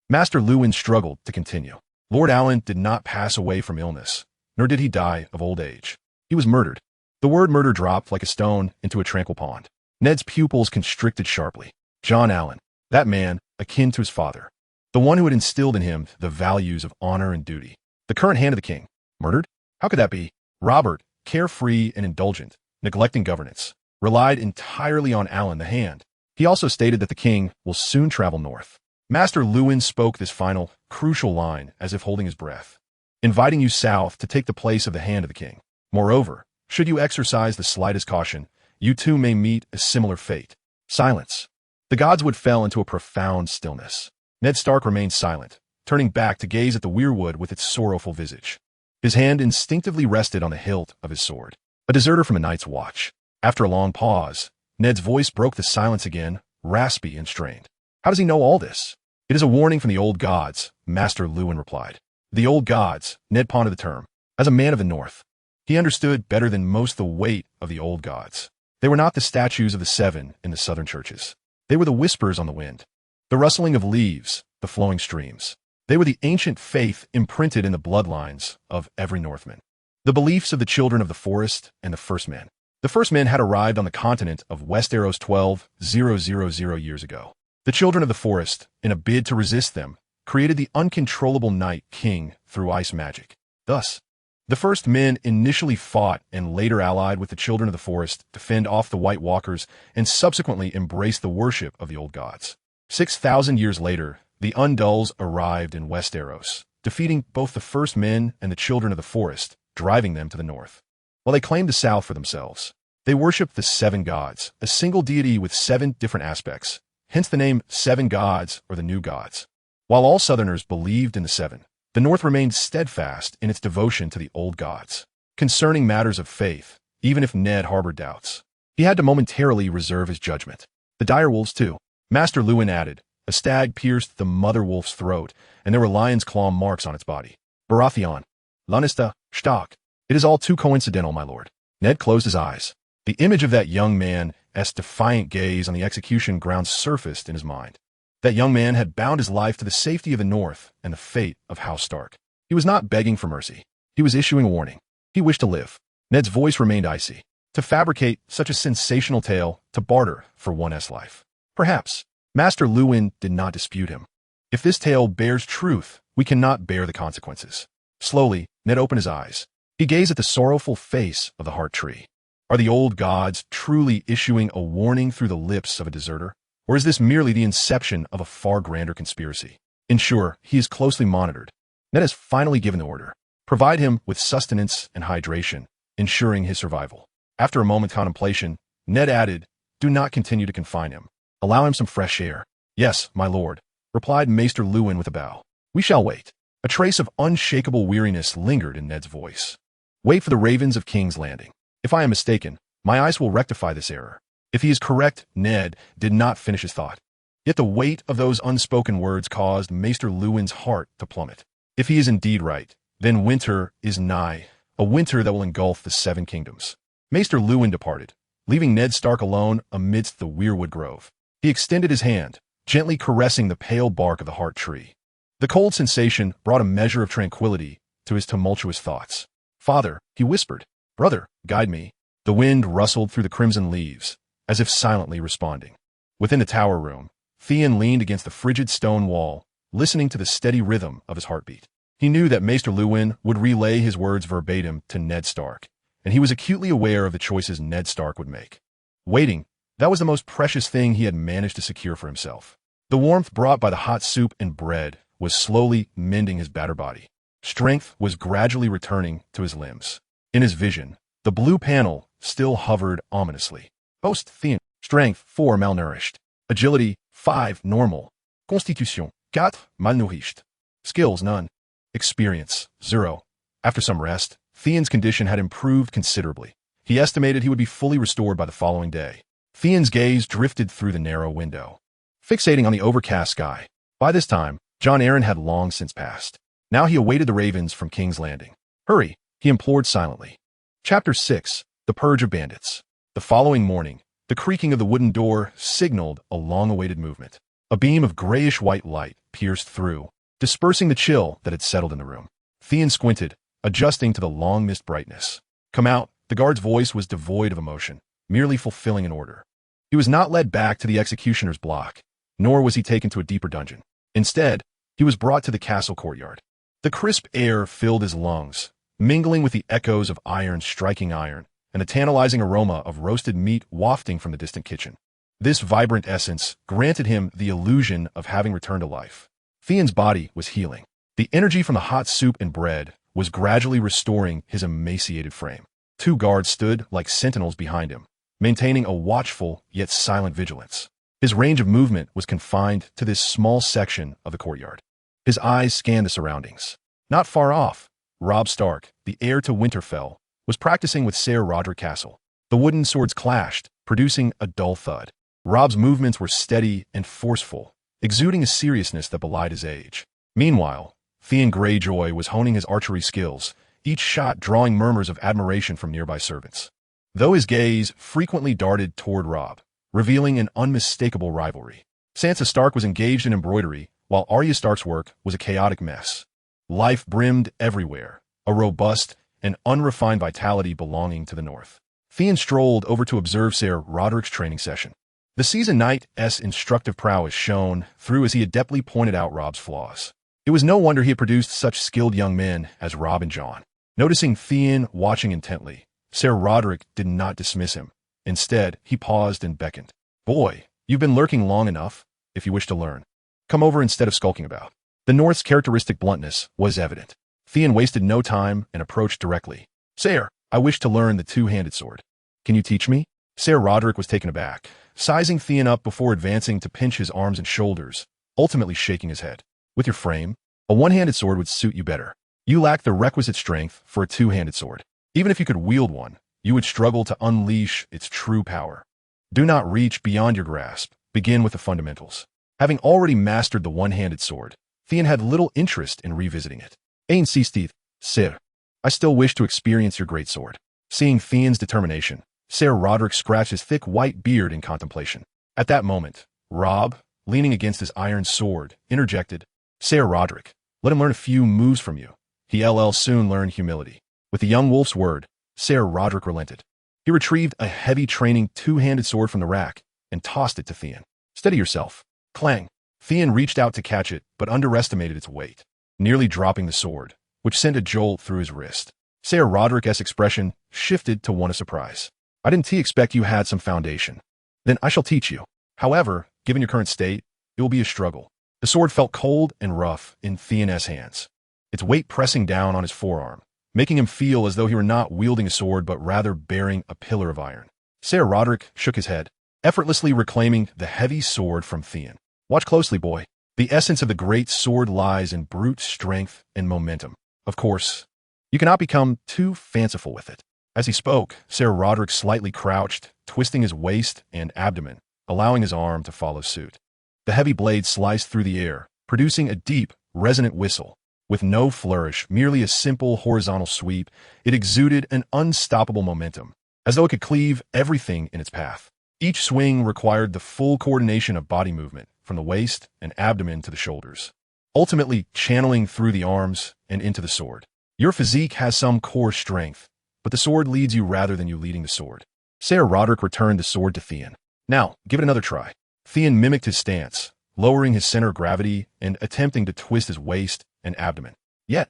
Master Lewin struggled to continue. Lord Allen did not pass away from illness, nor did he die of old age. He was murdered. The word murder dropped like a stone into a tranquil pond. Ned's pupils constricted sharply. John Allen, that man, akin to his father. The one who had instilled in him the values of honor and duty. The current hand of the king. Murdered? How could that be? Robert, carefree and indulgent, neglecting governance, relied entirely on Allen the Hand. He also stated that the king will soon travel north. Master Lewin spoke this final, crucial line as if holding his breath. inviting you south to take the place of the hand of the king. Moreover, should you exercise the slightest caution, you too may meet a similar fate. Silence. The godswood fell into a profound stillness. Ned Stark remained silent, turning back to gaze at the weirwood with its sorrowful visage. His hand instinctively rested on the hilt of his sword. A deserter from a night's watch. After a long pause, Ned's voice broke the silence again, raspy and strained. How does he know all this? It is a warning from the old gods, Master Lewin replied. The old gods, Ned pondered the term. As a man of the North, he understood better than most the weight of the old gods. They were not the statues of the seven in the southern churches. They were the whispers on the wind, the rustling of leaves, the flowing streams. They were the ancient faith imprinted in the bloodlines of every Northman. The beliefs of the children of the forest and the first men. The first men had arrived on the continent of Westeros 12,000 years ago. The children of the forest, in a bid to resist them, created the uncontrollable Night King through ice magic. Thus, the first men initially fought and later allied with the children of the forest to fend off the White Walkers and subsequently embraced the worship of the old gods. 6,000 years later, the Undulls arrived in Westeros, defeating both the first men and the children of the forest, driving them to the north. While they claimed the south for themselves, they worshipped the seven gods, a single deity with 7 different aspects, hence the name Seven Gods or the New Gods. While all Southerners believed in the seven, the North remained steadfast in its devotion to the old gods. Concerning matters of faith, even if Ned harbored doubts, he had to momentarily reserve his judgment. The direwolves, too. Master Lewin added, a stag pierced the mother wolf's throat, and there were lion's claw marks on its body. Baratheon. Lannister. Stark. It is all too coincidental, my lord. Ned closed his eyes. The image of that young man's defiant gaze on the execution ground surfaced in his mind. That young man had bound his life to the safety of the North and the fate of House Stark. He was not begging for mercy. He was issuing a warning. He wished to live. Ned's voice remained icy. To fabricate such a sensational tale, to barter for one's life. Perhaps. Master Lewin did not dispute him. If this tale bears truth, we cannot bear the consequences. Slowly, Ned opened his eyes. He gazed at the sorrowful face of the heart tree. Are the old gods truly issuing a warning through the lips of a deserter? Or is this merely the inception of a far grander conspiracy? Ensure he is closely monitored. Ned has finally given the order. Provide him with sustenance and hydration, ensuring his survival. After a moment's contemplation, Ned added, do not continue to confine him. Allow him some fresh air. Yes, my lord, replied Maester Lewin with a bow. We shall wait. A trace of unshakable weariness lingered in Ned's voice. Wait for the ravens of King's Landing. If I am mistaken, my eyes will rectify this error. If he is correct, Ned did not finish his thought. Yet the weight of those unspoken words caused Maester Lewin's heart to plummet. If he is indeed right, then winter is nigh, a winter that will engulf the 7 kingdoms. Maester Lewin departed, leaving Ned Stark alone amidst the weirwood grove. He extended his hand, gently caressing the pale bark of the heart tree. The cold sensation brought a measure of tranquility to his tumultuous thoughts. Father, he whispered. Brother, guide me. The wind rustled through the crimson leaves, as if silently responding. Within the tower room, Theon leaned against the frigid stone wall, listening to the steady rhythm of his heartbeat. He knew that Maester Lewin would relay his words verbatim to Ned Stark, and he was acutely aware of the choices Ned Stark would make. Waiting, that was the most precious thing he had managed to secure for himself. The warmth brought by the hot soup and bread was slowly mending his battered body. Strength was gradually returning to his limbs. In his vision, the blue panel still hovered ominously. Boast Theon. Strength 4 malnourished. Agility 5 normal. Constitution 4 malnourished. Skills none. Experience 0. After some rest, Theon's condition had improved considerably. He estimated he would be fully restored by the following day. Theon's gaze drifted through the narrow window, fixating on the overcast sky. By this time, Jon Arryn had long since passed. Now he awaited the ravens from King's Landing. Hurry, he implored silently. Chapter 6. The Purge of Bandits. The following morning, the creaking of the wooden door signaled a long-awaited movement. A beam of grayish-white light pierced through, dispersing the chill that had settled in the room. Theon squinted, adjusting to the long-missed brightness. Come out. The guard's voice was devoid of emotion, merely fulfilling an order. He was not led back to the executioner's block, nor was he taken to a deeper dungeon. Instead, he was brought to the castle courtyard. The crisp air filled his lungs, mingling with the echoes of iron striking iron and the tantalizing aroma of roasted meat wafting from the distant kitchen. This vibrant essence granted him the illusion of having returned to life. Theon's body was healing. The energy from the hot soup and bread was gradually restoring his emaciated frame. Two guards stood like sentinels behind him, maintaining a watchful yet silent vigilance. His range of movement was confined to this small section of the courtyard. His eyes scanned the surroundings. Not far off, Robb Stark, the heir to Winterfell, was practicing with Ser Roderick Castle. The wooden swords clashed, producing a dull thud. Robb's movements were steady and forceful, exuding a seriousness that belied his age. Meanwhile, Theon Greyjoy was honing his archery skills, each shot drawing murmurs of admiration from nearby servants. Though his gaze frequently darted toward Robb, revealing an unmistakable rivalry. Sansa Stark was engaged in embroidery, while Arya Stark's work was a chaotic mess. Life brimmed everywhere, a robust and unrefined vitality belonging to the North. Theon strolled over to observe Ser Roderick's training session. The seasoned knight's instructive prowess shone through as he adeptly pointed out Robb's flaws. It was no wonder he had produced such skilled young men as Robb and Jon. Noticing Theon watching intently, Ser Roderick did not dismiss him. Instead, he paused and beckoned. "Boy, you've been lurking long enough. If you wish to learn, come over instead of skulking about." The North's characteristic bluntness was evident. Theon wasted no time and approached directly. "Ser, I wish to learn the two-handed sword. Can you teach me?" Ser Roderick was taken aback, sizing Theon up before advancing to pinch his arms and shoulders, ultimately shaking his head. "With your frame, a one-handed sword would suit you better. You lack the requisite strength for a two-handed sword. Even if you could wield one, you would struggle to unleash its true power. Do not reach beyond your grasp. Begin with the fundamentals." Having already mastered the one-handed sword, Theon had little interest in revisiting it. "Ainsi, Sir. I still wish to experience your great sword." Seeing Theon's determination, Ser Roderick scratched his thick white beard in contemplation. At that moment, Robb, leaning against his iron sword, interjected, "Ser Roderick, let him learn a few moves from you. He'll soon learn humility." With the young wolf's word, Ser Roderick relented. He retrieved a heavy training two-handed sword from the rack and tossed it to Theon. "Steady yourself." Clang. Theon reached out to catch it, but underestimated its weight, nearly dropping the sword, which sent a jolt through his wrist. Ser Roderick's expression shifted to one of surprise. "I didn't expect you had some foundation. Then I shall teach you. However, given your current state, it will be a struggle." The sword felt cold and rough in Theon's hands, its weight pressing down on his forearm, making him feel as though he were not wielding a sword but rather bearing a pillar of iron. Ser Roderick shook his head, effortlessly reclaiming the heavy sword from Theon. "Watch closely, boy. The essence of the great sword lies in brute strength and momentum. Of course, you cannot become too fanciful with it." As he spoke, Ser Roderick slightly crouched, twisting his waist and abdomen, allowing his arm to follow suit. The heavy blade sliced through the air, producing a deep, resonant whistle. With no flourish, merely a simple horizontal sweep, it exuded an unstoppable momentum, as though it could cleave everything in its path. Each swing required the full coordination of body movement, from the waist and abdomen to the shoulders, ultimately channeling through the arms and into the sword. "Your physique has some core strength, but the sword leads you rather than you leading the sword." Ser Roderick returned the sword to Theon. "Now, give it another try." Theon mimicked his stance, lowering his center of gravity and attempting to twist his waist and abdomen. Yet,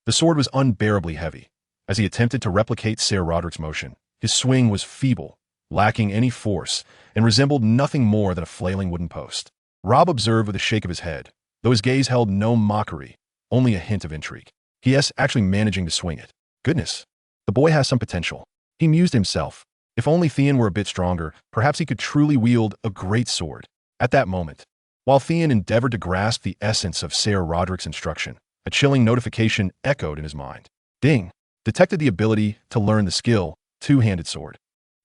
the sword was unbearably heavy. As he attempted to replicate Ser Roderick's motion, his swing was feeble, lacking any force, and resembled nothing more than a flailing wooden post. Robb observed with a shake of his head, though his gaze held no mockery, only a hint of intrigue. He is actually managing to swing it. Goodness, the boy has some potential. He mused himself. If only Theon were a bit stronger, perhaps he could truly wield a great sword. At that moment, while Theon endeavored to grasp the essence of Ser Roderick's instruction, a chilling notification echoed in his mind. Ding! Detected the ability to learn the skill, two-handed sword.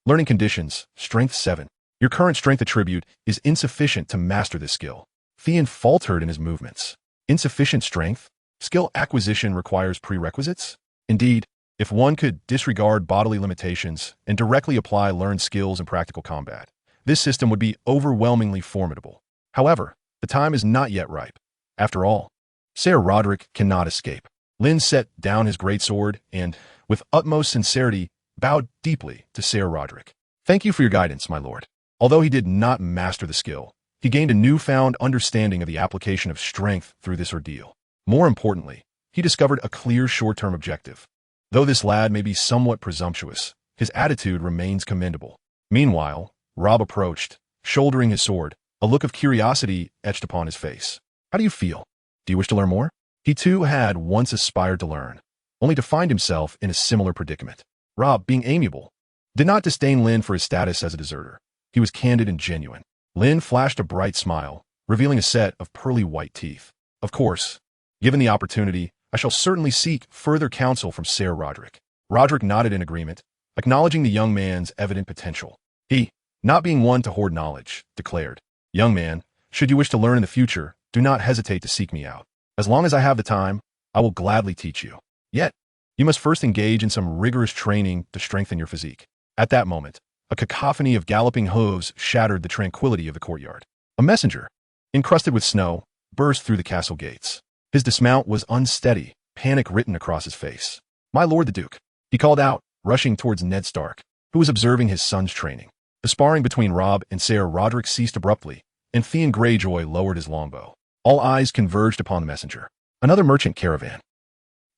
Learning conditions, strength 7. Your current strength attribute is insufficient to master this skill. Theon faltered in his movements. Insufficient strength? Skill acquisition requires prerequisites? Indeed, if one could disregard bodily limitations and directly apply learned skills in practical combat, this system would be overwhelmingly formidable. However, the time is not yet ripe. After all, Ser Roderick cannot escape. Lynn set down his greatsword and, with utmost sincerity, bowed deeply to Ser Roderick. "Thank you for your guidance, my lord." Although he did not master the skill, he gained a newfound understanding of the application of strength through this ordeal. More importantly, he discovered a clear short-term objective. Though this lad may be somewhat presumptuous, his attitude remains commendable. Meanwhile, Robb approached, shouldering his sword, a look of curiosity etched upon his face. "How do you feel? Do you wish to learn more?" He too had once aspired to learn, only to find himself in a similar predicament. Robb, being amiable, did not disdain Lynn for his status as a deserter. He was candid and genuine. Lynn flashed a bright smile, revealing a set of pearly white teeth. Of course, given the opportunity, I shall certainly seek further counsel from Ser Roderick. Roderick nodded in agreement, acknowledging the young man's evident potential. He, not being one to hoard knowledge, declared, "Young man, should you wish to learn in the future, do not hesitate to seek me out. As long as I have the time, I will gladly teach you. Yet, you must first engage in some rigorous training to strengthen your physique." At that moment, a cacophony of galloping hooves shattered the tranquility of the courtyard. A messenger, encrusted with snow, burst through the castle gates. His dismount was unsteady, panic written across his face. "My lord the Duke," he called out, rushing towards Ned Stark, who was observing his son's training. The sparring between Robb and Ser Roderick ceased abruptly, and Theon Greyjoy lowered his longbow. All eyes converged upon the messenger. Another merchant caravan.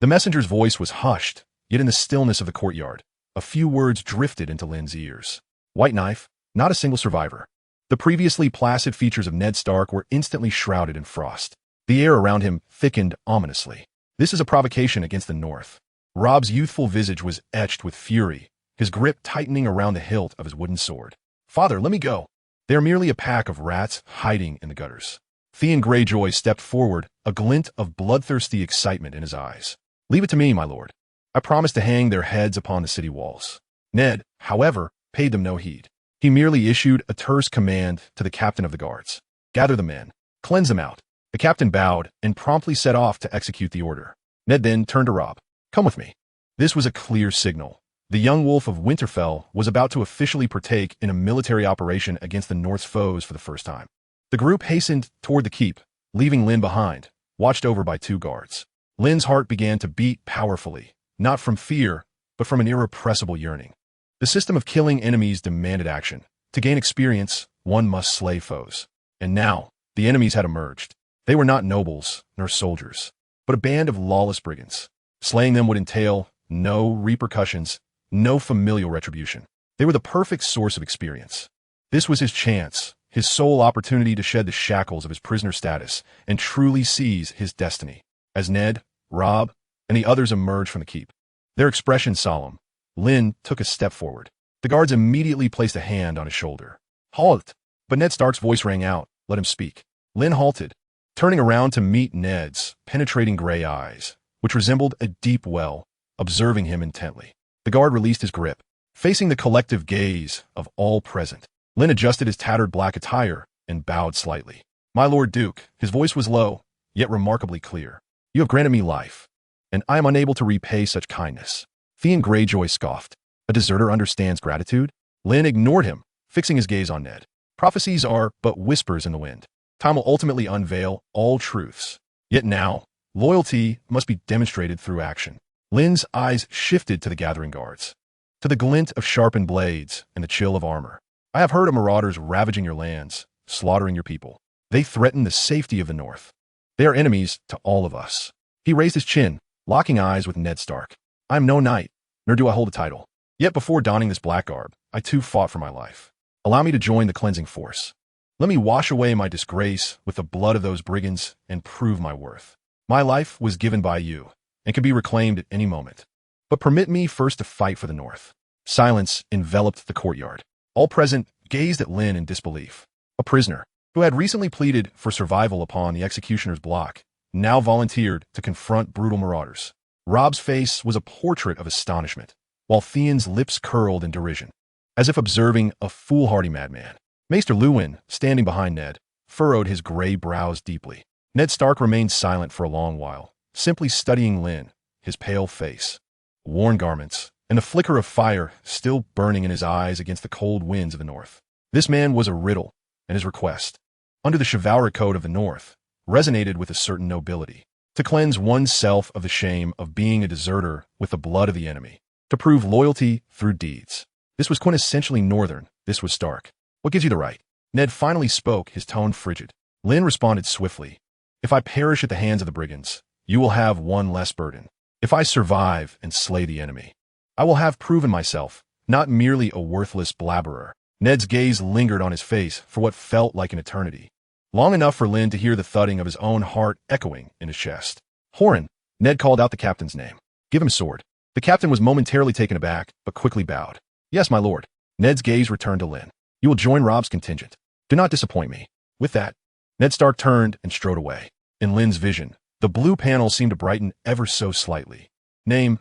The messenger's voice was hushed, yet in the stillness of the courtyard, a few words drifted into Lynn's ears. White knife, not a single survivor. The previously placid features of Ned Stark were instantly shrouded in frost. The air around him thickened ominously. This is a provocation against the North. Robb's youthful visage was etched with fury, his grip tightening around the hilt of his wooden sword. "Father, let me go. They are merely a pack of rats hiding in the gutters." Theon Greyjoy stepped forward, a glint of bloodthirsty excitement in his eyes. "Leave it to me, my lord. I promise to hang their heads upon the city walls." Ned, however, paid them no heed. He merely issued a terse command to the captain of the guards. "Gather the men. Cleanse them out." The captain bowed and promptly set off to execute the order. Ned then turned to Robb. "Come with me." This was a clear signal. The young wolf of Winterfell was about to officially partake in a military operation against the North's foes for the first time. The group hastened toward the keep, leaving Lynn behind, watched over by 2 guards. Lynn's heart began to beat powerfully, not from fear, but from an irrepressible yearning. The system of killing enemies demanded action. To gain experience, one must slay foes. And now, the enemies had emerged. They were not nobles, nor soldiers, but a band of lawless brigands. Slaying them would entail no repercussions, no familial retribution. They were the perfect source of experience. This was his chance, his sole opportunity to shed the shackles of his prisoner status and truly seize his destiny. As Ned, Robb, and the others emerged from the keep, their expression solemn, Lynn took a step forward. The guards immediately placed a hand on his shoulder. "Halt!" But Ned Stark's voice rang out, "Let him speak." Lynn halted, turning around to meet Ned's penetrating gray eyes, which resembled a deep well, observing him intently. The guard released his grip, facing the collective gaze of all present. Lynn adjusted his tattered black attire and bowed slightly. "My lord Duke," his voice was low, yet remarkably clear. "You have granted me life, and I am unable to repay such kindness." Theon Greyjoy scoffed. "A deserter understands gratitude?" Lynn ignored him, fixing his gaze on Ned. "Prophecies are but whispers in the wind. Time will ultimately unveil all truths. Yet now, loyalty must be demonstrated through action." Lynn's eyes shifted to the gathering guards, to the glint of sharpened blades and the chill of armor. "I have heard of marauders ravaging your lands, slaughtering your people. They threaten the safety of the North. They are enemies to all of us." He raised his chin, locking eyes with Ned Stark. "I am no knight, nor do I hold a title. Yet before donning this black garb, I too fought for my life. Allow me to join the cleansing force. Let me wash away my disgrace with the blood of those brigands and prove my worth. My life was given by you, and can be reclaimed at any moment. But permit me first to fight for the North." Silence enveloped the courtyard. All present gazed at Lynn in disbelief. A prisoner, who had recently pleaded for survival upon the executioner's block, now volunteered to confront brutal marauders. Robb's face was a portrait of astonishment, while Theon's lips curled in derision, as if observing a foolhardy madman. Maester Luwin, standing behind Ned, furrowed his gray brows deeply. Ned Stark remained silent for a long while, simply studying Lynn, his pale face, worn garments, and the flicker of fire still burning in his eyes against the cold winds of the North. This man was a riddle, and his request, under the chivalric code of the North, resonated with a certain nobility. To cleanse oneself of the shame of being a deserter with the blood of the enemy. To prove loyalty through deeds. This was quintessentially Northern. This was Stark. "What gives you the right?" Ned finally spoke, his tone frigid. Lynn responded swiftly. "If I perish at the hands of the brigands, you will have one less burden. If I survive and slay the enemy, I will have proven myself, not merely a worthless blabberer." Ned's gaze lingered on his face for what felt like an eternity. Long enough for Lynn to hear the thudding of his own heart echoing in his chest. "Horan," Ned called out the captain's name. Give him sword. The captain was momentarily taken aback, but quickly bowed. Yes, my lord. Ned's gaze returned to Lynn. You will join Robb's contingent. Do not disappoint me. With that, Ned Stark turned and strode away. In Lynn's vision, the blue panel seemed to brighten ever so slightly. Name,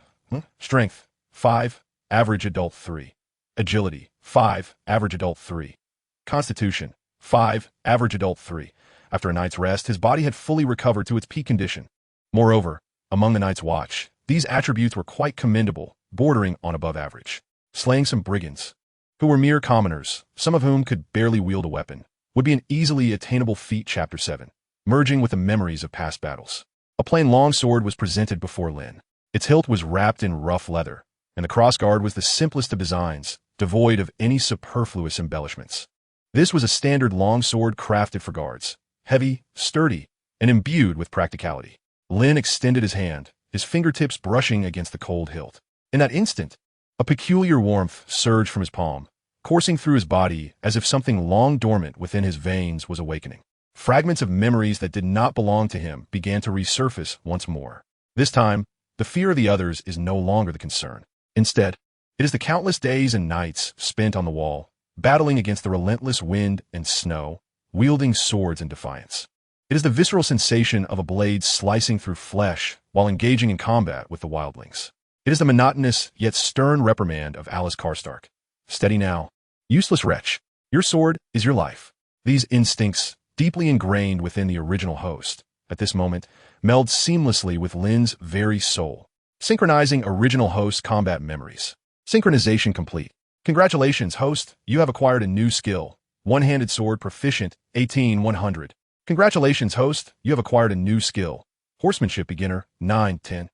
strength, 5, average adult 3. Agility, 5, average adult 3. Constitution, 5, average adult 3. After a night's rest, his body had fully recovered to its peak condition. Moreover, among the Night's Watch, these attributes were quite commendable, bordering on above average. Slaying some brigands, who were mere commoners, some of whom could barely wield a weapon, would be an easily attainable feat. Chapter 7. Merging with the memories of past battles. A plain longsword was presented before Lynn. Its hilt was wrapped in rough leather, and the crossguard was the simplest of designs, devoid of any superfluous embellishments. This was a standard longsword crafted for guards, heavy, sturdy, and imbued with practicality. Lynn extended his hand, his fingertips brushing against the cold hilt. In that instant, a peculiar warmth surged from his palm, coursing through his body as if something long dormant within his veins was awakening. Fragments of memories that did not belong to him began to resurface once more. This time, the fear of the others is no longer the concern. Instead, it is the countless days and nights spent on the wall, battling against the relentless wind and snow, wielding swords in defiance. It is the visceral sensation of a blade slicing through flesh while engaging in combat with the wildlings. It is the monotonous yet stern reprimand of Alice Karstark. Steady now. Useless wretch. Your sword is your life. These instincts, deeply ingrained within the original host, at this moment, meld seamlessly with Lynn's very soul, synchronizing original host combat memories. Synchronization complete. Congratulations, host. You have acquired a new skill. One-handed sword proficient, 18-100. Congratulations, host. You have acquired a new skill. Horsemanship beginner, 9-10.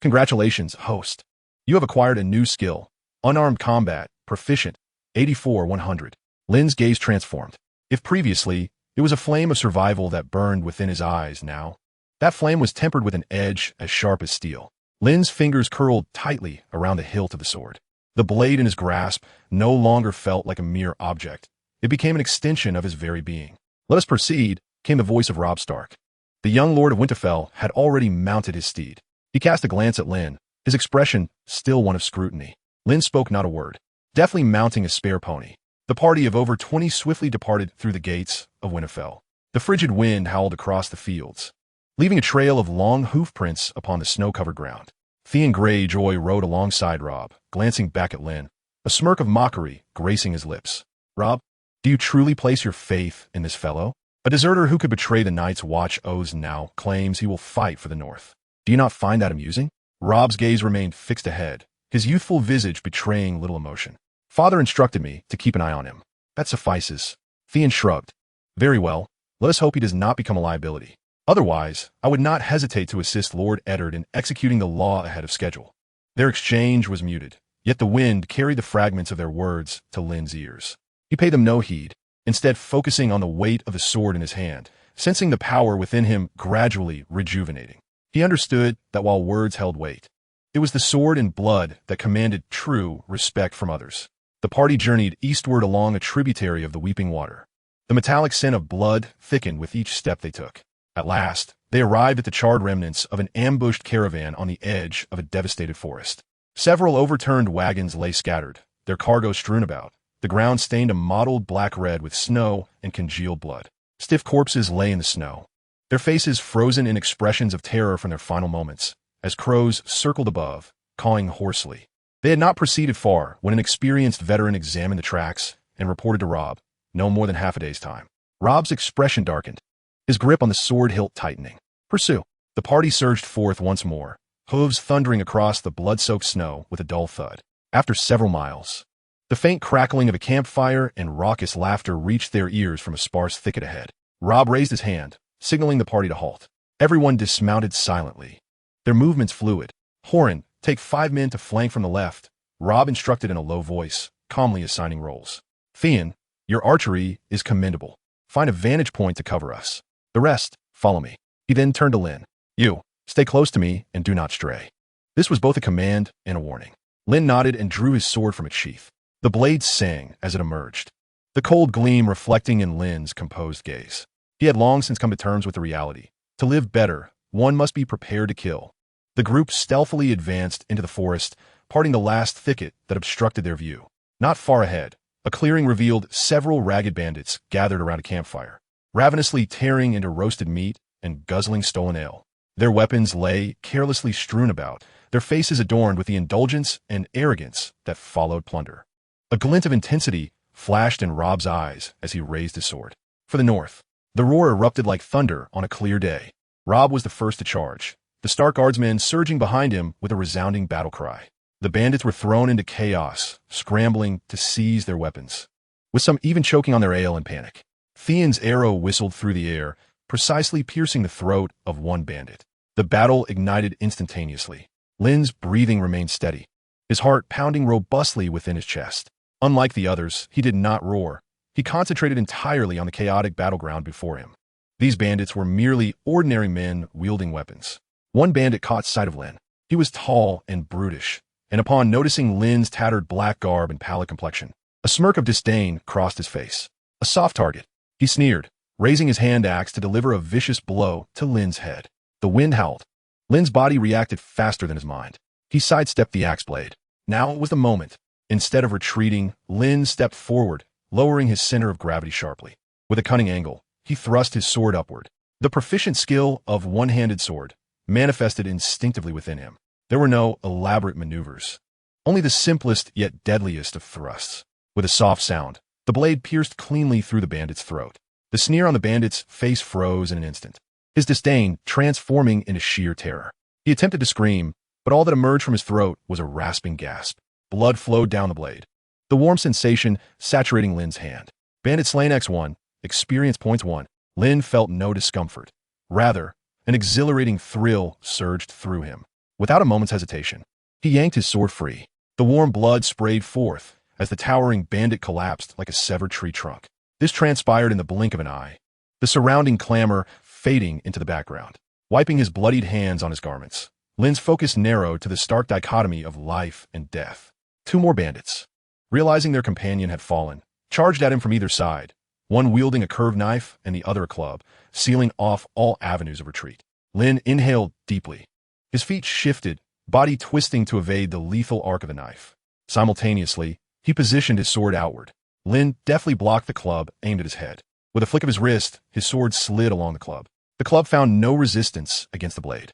Congratulations, host. You have acquired a new skill. Unarmed combat, proficient, 84-100. Lynn's gaze transformed. If previously, it was a flame of survival that burned within his eyes now, that flame was tempered with an edge as sharp as steel. Lynn's fingers curled tightly around the hilt of the sword. The blade in his grasp no longer felt like a mere object. It became an extension of his very being. Let us proceed, came the voice of Robb Stark. The young Lord of Winterfell had already mounted his steed. He cast a glance at Lynn, his expression still one of scrutiny. Lynn spoke not a word, deftly mounting a spare pony. The party of over 20 swiftly departed through the gates of Winterfell. The frigid wind howled across the fields, leaving a trail of long hoof prints upon the snow-covered ground. Theon Greyjoy rode alongside Robb, glancing back at Lynn, a smirk of mockery gracing his lips. Robb, do you truly place your faith in this fellow? A deserter who could betray the Night's Watch oaths now claims he will fight for the North. Do you not find that amusing? Robb's gaze remained fixed ahead, his youthful visage betraying little emotion. Father instructed me to keep an eye on him. That suffices. Theon shrugged. Very well. Let us hope he does not become a liability. Otherwise, I would not hesitate to assist Lord Eddard in executing the law ahead of schedule. Their exchange was muted, yet the wind carried the fragments of their words to Lynn's ears. He paid them no heed, instead focusing on the weight of the sword in his hand, sensing the power within him gradually rejuvenating. He understood that while words held weight, it was the sword and blood that commanded true respect from others. The party journeyed eastward along a tributary of the Weeping Water. The metallic scent of blood thickened with each step they took. At last, they arrived at the charred remnants of an ambushed caravan on the edge of a devastated forest. Several overturned wagons lay scattered, their cargo strewn about, the ground stained a mottled black-red with snow and congealed blood. Stiff corpses lay in the snow, their faces frozen in expressions of terror from their final moments, as crows circled above, cawing hoarsely. They had not proceeded far when an experienced veteran examined the tracks and reported to Robb, no more than half a day's time. Robb's expression darkened, his grip on the sword hilt tightening. Pursue. The party surged forth once more, hooves thundering across the blood-soaked snow with a dull thud. After several miles, the faint crackling of a campfire and raucous laughter reached their ears from a sparse thicket ahead. Robb raised his hand, signaling the party to halt. Everyone dismounted silently, their movements fluid. Horan, take 5 men to flank from the left, Robb instructed in a low voice, calmly assigning roles. Theon, your archery is commendable. Find a vantage point to cover us. The rest, follow me. He then turned to Lynn. You, stay close to me and do not stray. This was both a command and a warning. Lynn nodded and drew his sword from its sheath. The blade sang as it emerged, the cold gleam reflecting in Lynn's composed gaze. He had long since come to terms with the reality. To live better, one must be prepared to kill. The group stealthily advanced into the forest, parting the last thicket that obstructed their view. Not far ahead, a clearing revealed several ragged bandits gathered around a campfire, ravenously tearing into roasted meat and guzzling stolen ale. Their weapons lay carelessly strewn about, their faces adorned with the indulgence and arrogance that followed plunder. A glint of intensity flashed in Rob's eyes as he raised his sword. For the north, the roar erupted like thunder on a clear day. Rob was the first to charge, the Stark guardsmen surging behind him with a resounding battle cry. The bandits were thrown into chaos, scrambling to seize their weapons, with some even choking on their ale in panic. Theon's arrow whistled through the air, precisely piercing the throat of one bandit. The battle ignited instantaneously. Lynn's breathing remained steady, his heart pounding robustly within his chest. Unlike the others, he did not roar. He concentrated entirely on the chaotic battleground before him. These bandits were merely ordinary men wielding weapons. One bandit caught sight of Lynn. He was tall and brutish, and upon noticing Lynn's tattered black garb and pallid complexion, a smirk of disdain crossed his face. A soft target, he sneered, raising his hand axe to deliver a vicious blow to Lynn's head. The wind howled. Lynn's body reacted faster than his mind. He sidestepped the axe blade. Now was the moment. Instead of retreating, Lynn stepped forward, lowering his center of gravity sharply. With a cunning angle, he thrust his sword upward. The proficient skill of one-handed sword manifested instinctively within him. There were no elaborate maneuvers, only the simplest yet deadliest of thrusts. With a soft sound, the blade pierced cleanly through the bandit's throat. The sneer on the bandit's face froze in an instant, his disdain transforming into sheer terror. He attempted to scream, but all that emerged from his throat was a rasping gasp. Blood flowed down the blade, the warm sensation saturating Lynn's hand. Bandit slain X1, experience points 1. Lynn felt no discomfort. Rather, an exhilarating thrill surged through him. Without a moment's hesitation, he yanked his sword free. The warm blood sprayed forth as the towering bandit collapsed like a severed tree trunk. This transpired in the blink of an eye, the surrounding clamor fading into the background. Wiping his bloodied hands on his garments, Lynn's focus narrowed to the stark dichotomy of life and death. Two more bandits, realizing their companion had fallen, charged at him from either side, one wielding a curved knife and the other a club, sealing off all avenues of retreat. Lynn inhaled deeply. His feet shifted, body twisting to evade the lethal arc of the knife. Simultaneously, he positioned his sword outward. Lynn deftly blocked the club aimed at his head. With a flick of his wrist, his sword slid along the club. The club found no resistance against the blade.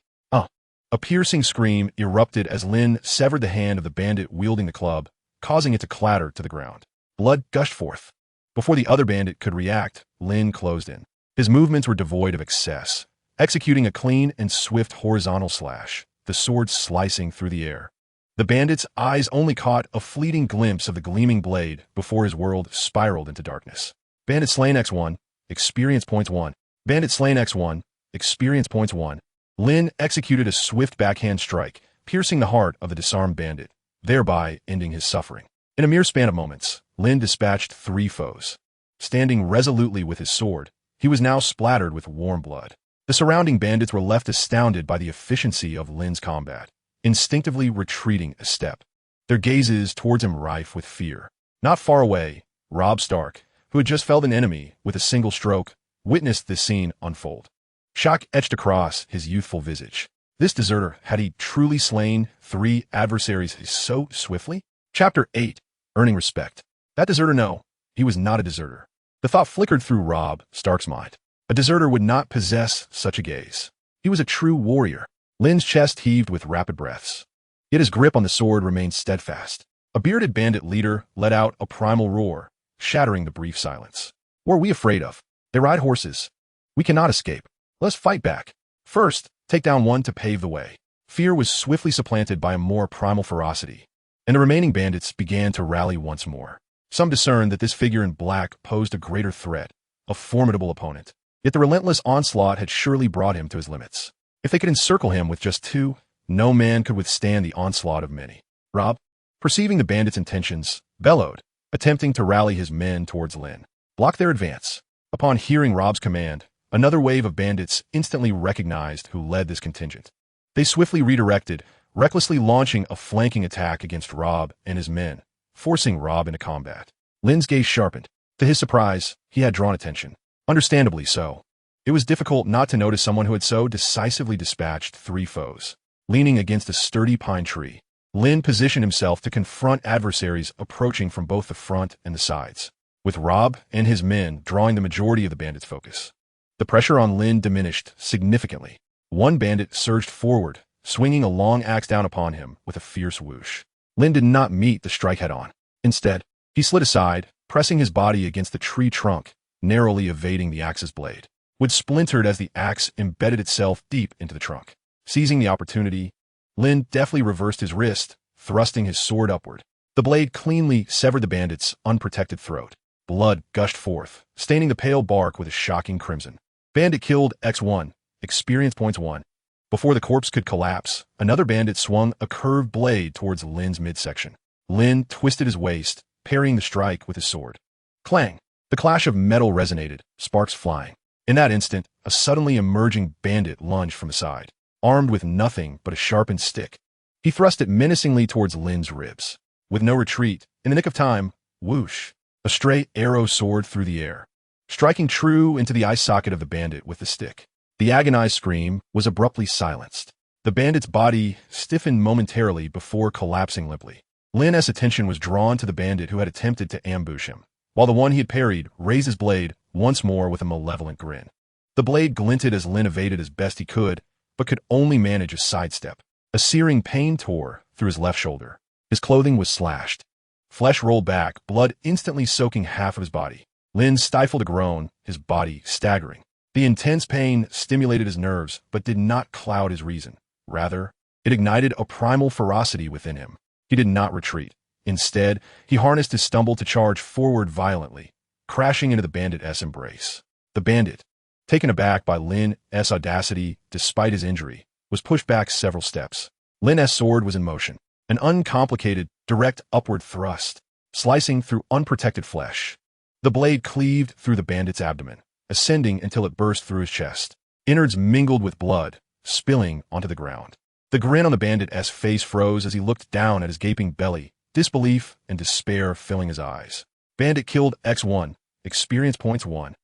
A piercing scream erupted as Lynn severed the hand of the bandit wielding the club, causing it to clatter to the ground. Blood gushed forth. Before the other bandit could react, Lynn closed in. His movements were devoid of excess, executing a clean and swift horizontal slash, the sword slicing through the air. The bandit's eyes only caught a fleeting glimpse of the gleaming blade before his world spiraled into darkness. Bandit slain X1, experience points 1. Bandit slain X1, experience points 1. Lynn executed a swift backhand strike, piercing the heart of the disarmed bandit, thereby ending his suffering. In a mere span of moments, Lynn dispatched 3 foes. Standing resolutely with his sword, he was now splattered with warm blood. The surrounding bandits were left astounded by the efficiency of Lynn's combat, instinctively retreating a step, their gazes towards him rife with fear. Not far away, Robb Stark, who had just felled an enemy with a single stroke, witnessed this scene unfold. Shock etched across his youthful visage. This deserter, had he truly slain 3 adversaries so swiftly? Chapter 8. Earning Respect. That deserter, no, he was not a deserter. The thought flickered through Robb Stark's mind. A deserter would not possess such a gaze. He was a true warrior. Lynn's chest heaved with rapid breaths, yet his grip on the sword remained steadfast. A bearded bandit leader let out a primal roar, shattering the brief silence. What are we afraid of? They ride horses. We cannot escape. Let's fight back. First, take down one to pave the way. Fear was swiftly supplanted by a more primal ferocity, and the remaining bandits began to rally once more. Some discerned that this figure in black posed a greater threat, a formidable opponent. Yet the relentless onslaught had surely brought him to his limits. If they could encircle him with just 2, no man could withstand the onslaught of many. Robb, perceiving the bandits' intentions, bellowed, attempting to rally his men towards Lynn. Block their advance. Upon hearing Robb's command, another wave of bandits instantly recognized who led this contingent. They swiftly redirected, recklessly launching a flanking attack against Robb and his men, forcing Robb into combat. Lynn's gaze sharpened. To his surprise, he had drawn attention. Understandably so. It was difficult not to notice someone who had so decisively dispatched 3 foes. leaning against a sturdy pine tree. Lynn positioned himself to confront adversaries approaching from both the front and the sides, with Robb and his men drawing the majority of the bandits' focus. The pressure on Lynn diminished significantly. One bandit surged forward, swinging a long axe down upon him with a fierce whoosh. Lynn did not meet the strike head-on. Instead, he slid aside, pressing his body against the tree trunk, narrowly evading the axe's blade, which splintered as the axe embedded itself deep into the trunk. Seizing the opportunity, Lynn deftly reversed his wrist, thrusting his sword upward. The blade cleanly severed the bandit's unprotected throat. Blood gushed forth, staining the pale bark with a shocking crimson. Bandit killed X1, experience points 1. Before the corpse could collapse, another bandit swung a curved blade towards Lynn's midsection. Lynn twisted his waist, parrying the strike with his sword. Clang! The clash of metal resonated, sparks flying. In that instant, a suddenly emerging bandit lunged from the side, armed with nothing but a sharpened stick. He thrust it menacingly towards Lynn's ribs. With no retreat, in the nick of time, whoosh! A stray arrow soared through the air, striking true into the eye socket of the bandit with the stick. The agonized scream was abruptly silenced. The bandit's body stiffened momentarily before collapsing limply. Lynn's attention was drawn to the bandit who had attempted to ambush him, while the one he had parried raised his blade once more with a malevolent grin. The blade glinted as Lynn evaded as best he could, but could only manage a sidestep. A searing pain tore through his left shoulder. His clothing was slashed. Flesh rolled back, blood instantly soaking half of his body. Lynn stifled a groan, his body staggering. The intense pain stimulated his nerves, but did not cloud his reason. Rather, it ignited a primal ferocity within him. He did not retreat. Instead, he harnessed his stumble to charge forward violently, crashing into the bandit's embrace. The bandit, taken aback by Lynn's audacity despite his injury, was pushed back several steps. Lynn's sword was in motion, an uncomplicated, direct upward thrust, slicing through unprotected flesh. The blade cleaved through the bandit's abdomen, ascending until it burst through his chest. Innards mingled with blood, spilling onto the ground. The grin on the bandit's face froze as he looked down at his gaping belly, disbelief and despair filling his eyes. Bandit killed X1, experience points 1.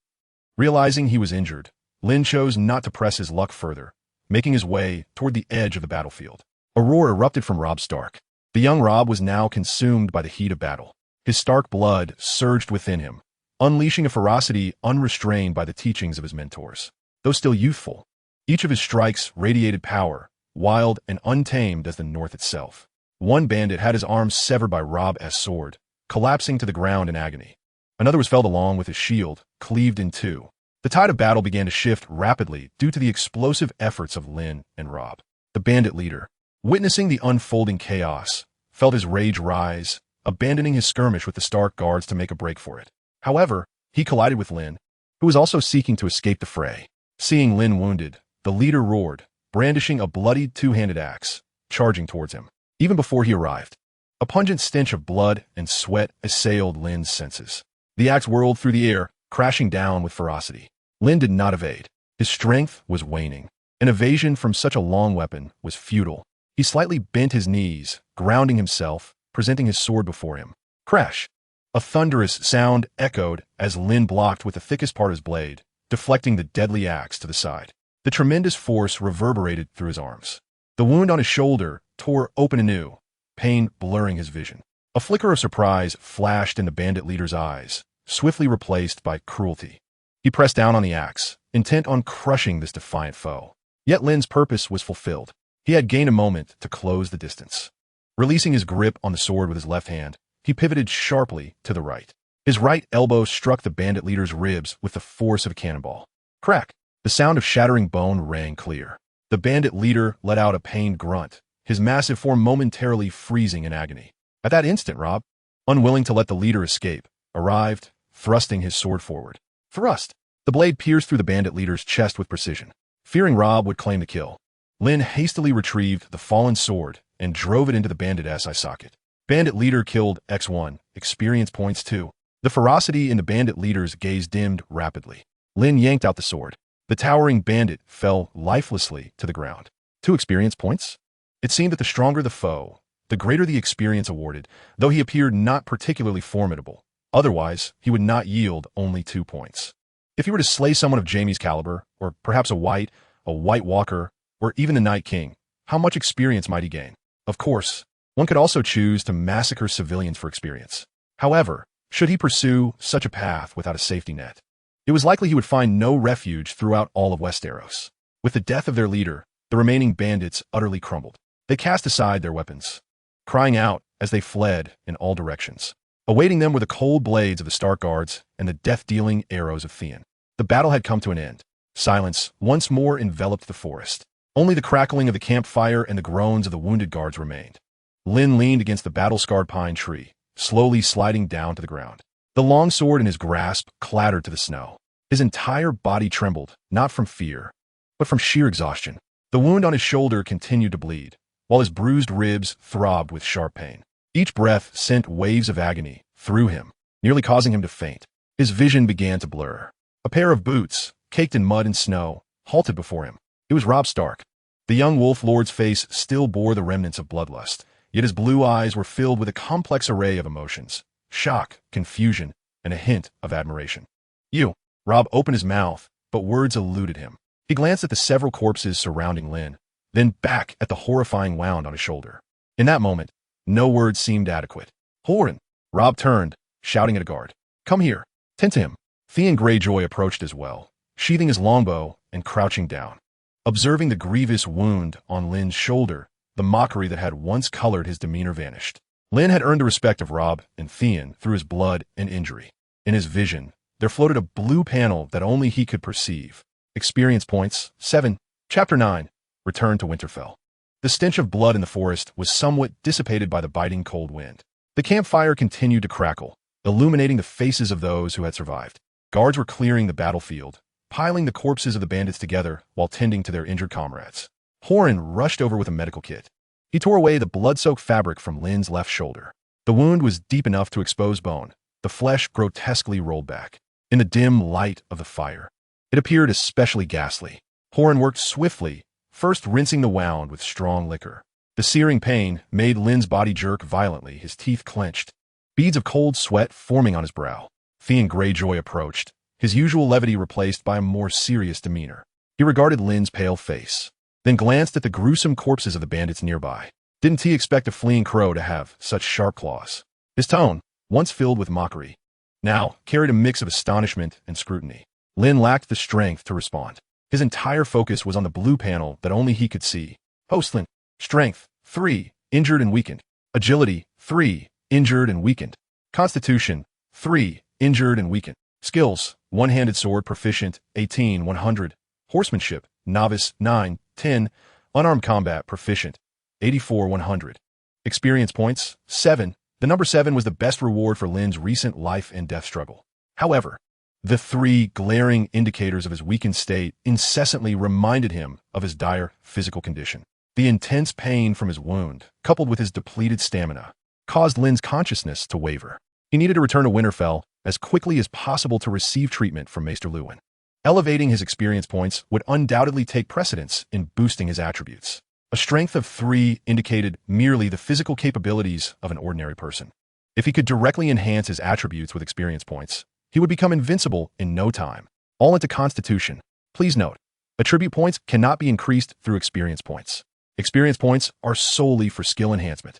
Realizing he was injured, Lynn chose not to press his luck further, making his way toward the edge of the battlefield. A roar erupted from Robb Stark. The young Robb was now consumed by the heat of battle. His Stark blood surged within him, unleashing a ferocity unrestrained by the teachings of his mentors. Though still youthful, each of his strikes radiated power, wild and untamed as the North itself. One bandit had his arms severed by Robb's sword, collapsing to the ground in agony. Another was felled along with his shield, cleaved in two. The tide of battle began to shift rapidly due to the explosive efforts of Lynn and Robb. The bandit leader, witnessing the unfolding chaos, felt his rage rise, abandoning his skirmish with the Stark guards to make a break for it. However, he collided with Lynn, who was also seeking to escape the fray. Seeing Lynn wounded, the leader roared, brandishing a bloodied two-handed axe, charging towards him. Even before he arrived, a pungent stench of blood and sweat assailed Lynn's senses. The axe whirled through the air, crashing down with ferocity. Lynn did not evade. His strength was waning. An evasion from such a long weapon was futile. He slightly bent his knees, grounding himself, presenting his sword before him. Crash! A thunderous sound echoed as Lynn blocked with the thickest part of his blade, deflecting the deadly axe to the side. The tremendous force reverberated through his arms. The wound on his shoulder tore open anew, pain blurring his vision. A flicker of surprise flashed in the bandit leader's eyes, swiftly replaced by cruelty. He pressed down on the axe, intent on crushing this defiant foe. Yet Lynn's purpose was fulfilled. He had gained a moment to close the distance. Releasing his grip on the sword with his left hand, he pivoted sharply to the right. His right elbow struck the bandit leader's ribs with the force of a cannonball. Crack! The sound of shattering bone rang clear. The bandit leader let out a pained grunt, his massive form momentarily freezing in agony. At that instant, Robb, unwilling to let the leader escape, arrived, thrusting his sword forward. Thrust! The blade pierced through the bandit leader's chest with precision. Fearing Robb would claim the kill, Lynn hastily retrieved the fallen sword and drove it into the bandit's eye socket. Bandit leader killed X1, experience points 2. The ferocity in the bandit leader's gaze dimmed rapidly. Lynn yanked out the sword. The towering bandit fell lifelessly to the ground. 2 experience points? It seemed that the stronger the foe, the greater the experience awarded, though he appeared not particularly formidable. Otherwise, he would not yield only 2 points. If you were to slay someone of Jaime's caliber, or perhaps a White Walker, or even the Night King, How much experience might he gain? Of course, one could also choose to massacre civilians for experience. However, should he pursue such a path without a safety net, it was likely he would find no refuge throughout all of Westeros. With the death of their leader, the remaining bandits utterly crumbled. They cast aside their weapons, crying out as they fled in all directions. Awaiting them were the cold blades of the Stark guards and the death-dealing arrows of Theon. The battle had come to an end. Silence once more enveloped the forest. Only the crackling of the campfire and the groans of the wounded guards remained. Lynn leaned against the battle-scarred pine tree, slowly sliding down to the ground. The long sword in his grasp clattered to the snow. His entire body trembled, not from fear, but from sheer exhaustion. The wound on his shoulder continued to bleed, while his bruised ribs throbbed with sharp pain. Each breath sent waves of agony through him, nearly causing him to faint. His vision began to blur. A pair of boots, caked in mud and snow, halted before him. It was Robb Stark. The young Wolf Lord's face still bore the remnants of bloodlust, yet his blue eyes were filled with a complex array of emotions: shock, confusion, and a hint of admiration. "You." Robb opened his mouth, but words eluded him. He glanced at the several corpses surrounding Lynn, then back at the horrifying wound on his shoulder. In that moment, no words seemed adequate. "Horan!" Robb turned, shouting at a guard. "Come here. Tend to him." Theon Greyjoy approached as well, sheathing his longbow and crouching down. Observing the grievous wound on Lynn's shoulder, the mockery that had once colored his demeanor vanished. Lynn had earned the respect of Robb and Theon through his blood and injury. In his vision, there floated a blue panel that only he could perceive. Experience points, 7. Chapter 9. Return to Winterfell. The stench of blood in the forest was somewhat dissipated by the biting cold wind. The campfire continued to crackle, illuminating the faces of those who had survived. Guards were clearing the battlefield, piling the corpses of the bandits together while tending to their injured comrades. Horan rushed over with a medical kit. He tore away the blood-soaked fabric from Lynn's left shoulder. The wound was deep enough to expose bone, the flesh grotesquely rolled back. In the dim light of the fire, it appeared especially ghastly. Horan worked swiftly, first rinsing the wound with strong liquor. The searing pain made Lynn's body jerk violently, his teeth clenched, beads of cold sweat forming on his brow. Theon Greyjoy approached, his usual levity replaced by a more serious demeanor. He regarded Lynn's pale face, then glanced at the gruesome corpses of the bandits nearby. Didn't he expect a fleeing crow to have such sharp claws? His tone, once filled with mockery, now carried a mix of astonishment and scrutiny. Lynn lacked the strength to respond. His entire focus was on the blue panel that only he could see. Postland. Strength, 3, injured and weakened. Agility, 3, injured and weakened. Constitution, 3, injured and weakened. Skills, one-handed sword proficient, 18, 100. Horsemanship, novice, 9, 10. Unarmed combat proficient, 84, 100. Experience points, 7. The number 7 was the best reward for Lynn's recent life and death struggle. However, the 3 glaring indicators of his weakened state incessantly reminded him of his dire physical condition. The intense pain from his wound, coupled with his depleted stamina, caused Lynn's consciousness to waver. He needed to return to Winterfell as quickly as possible to receive treatment from Maester Luwin. Elevating his experience points would undoubtedly take precedence in boosting his attributes. A strength of 3 indicated merely the physical capabilities of an ordinary person. If he could directly enhance his attributes with experience points, he would become invincible in no time. All into Constitution. Please note, attribute points cannot be increased through experience points. Experience points are solely for skill enhancement.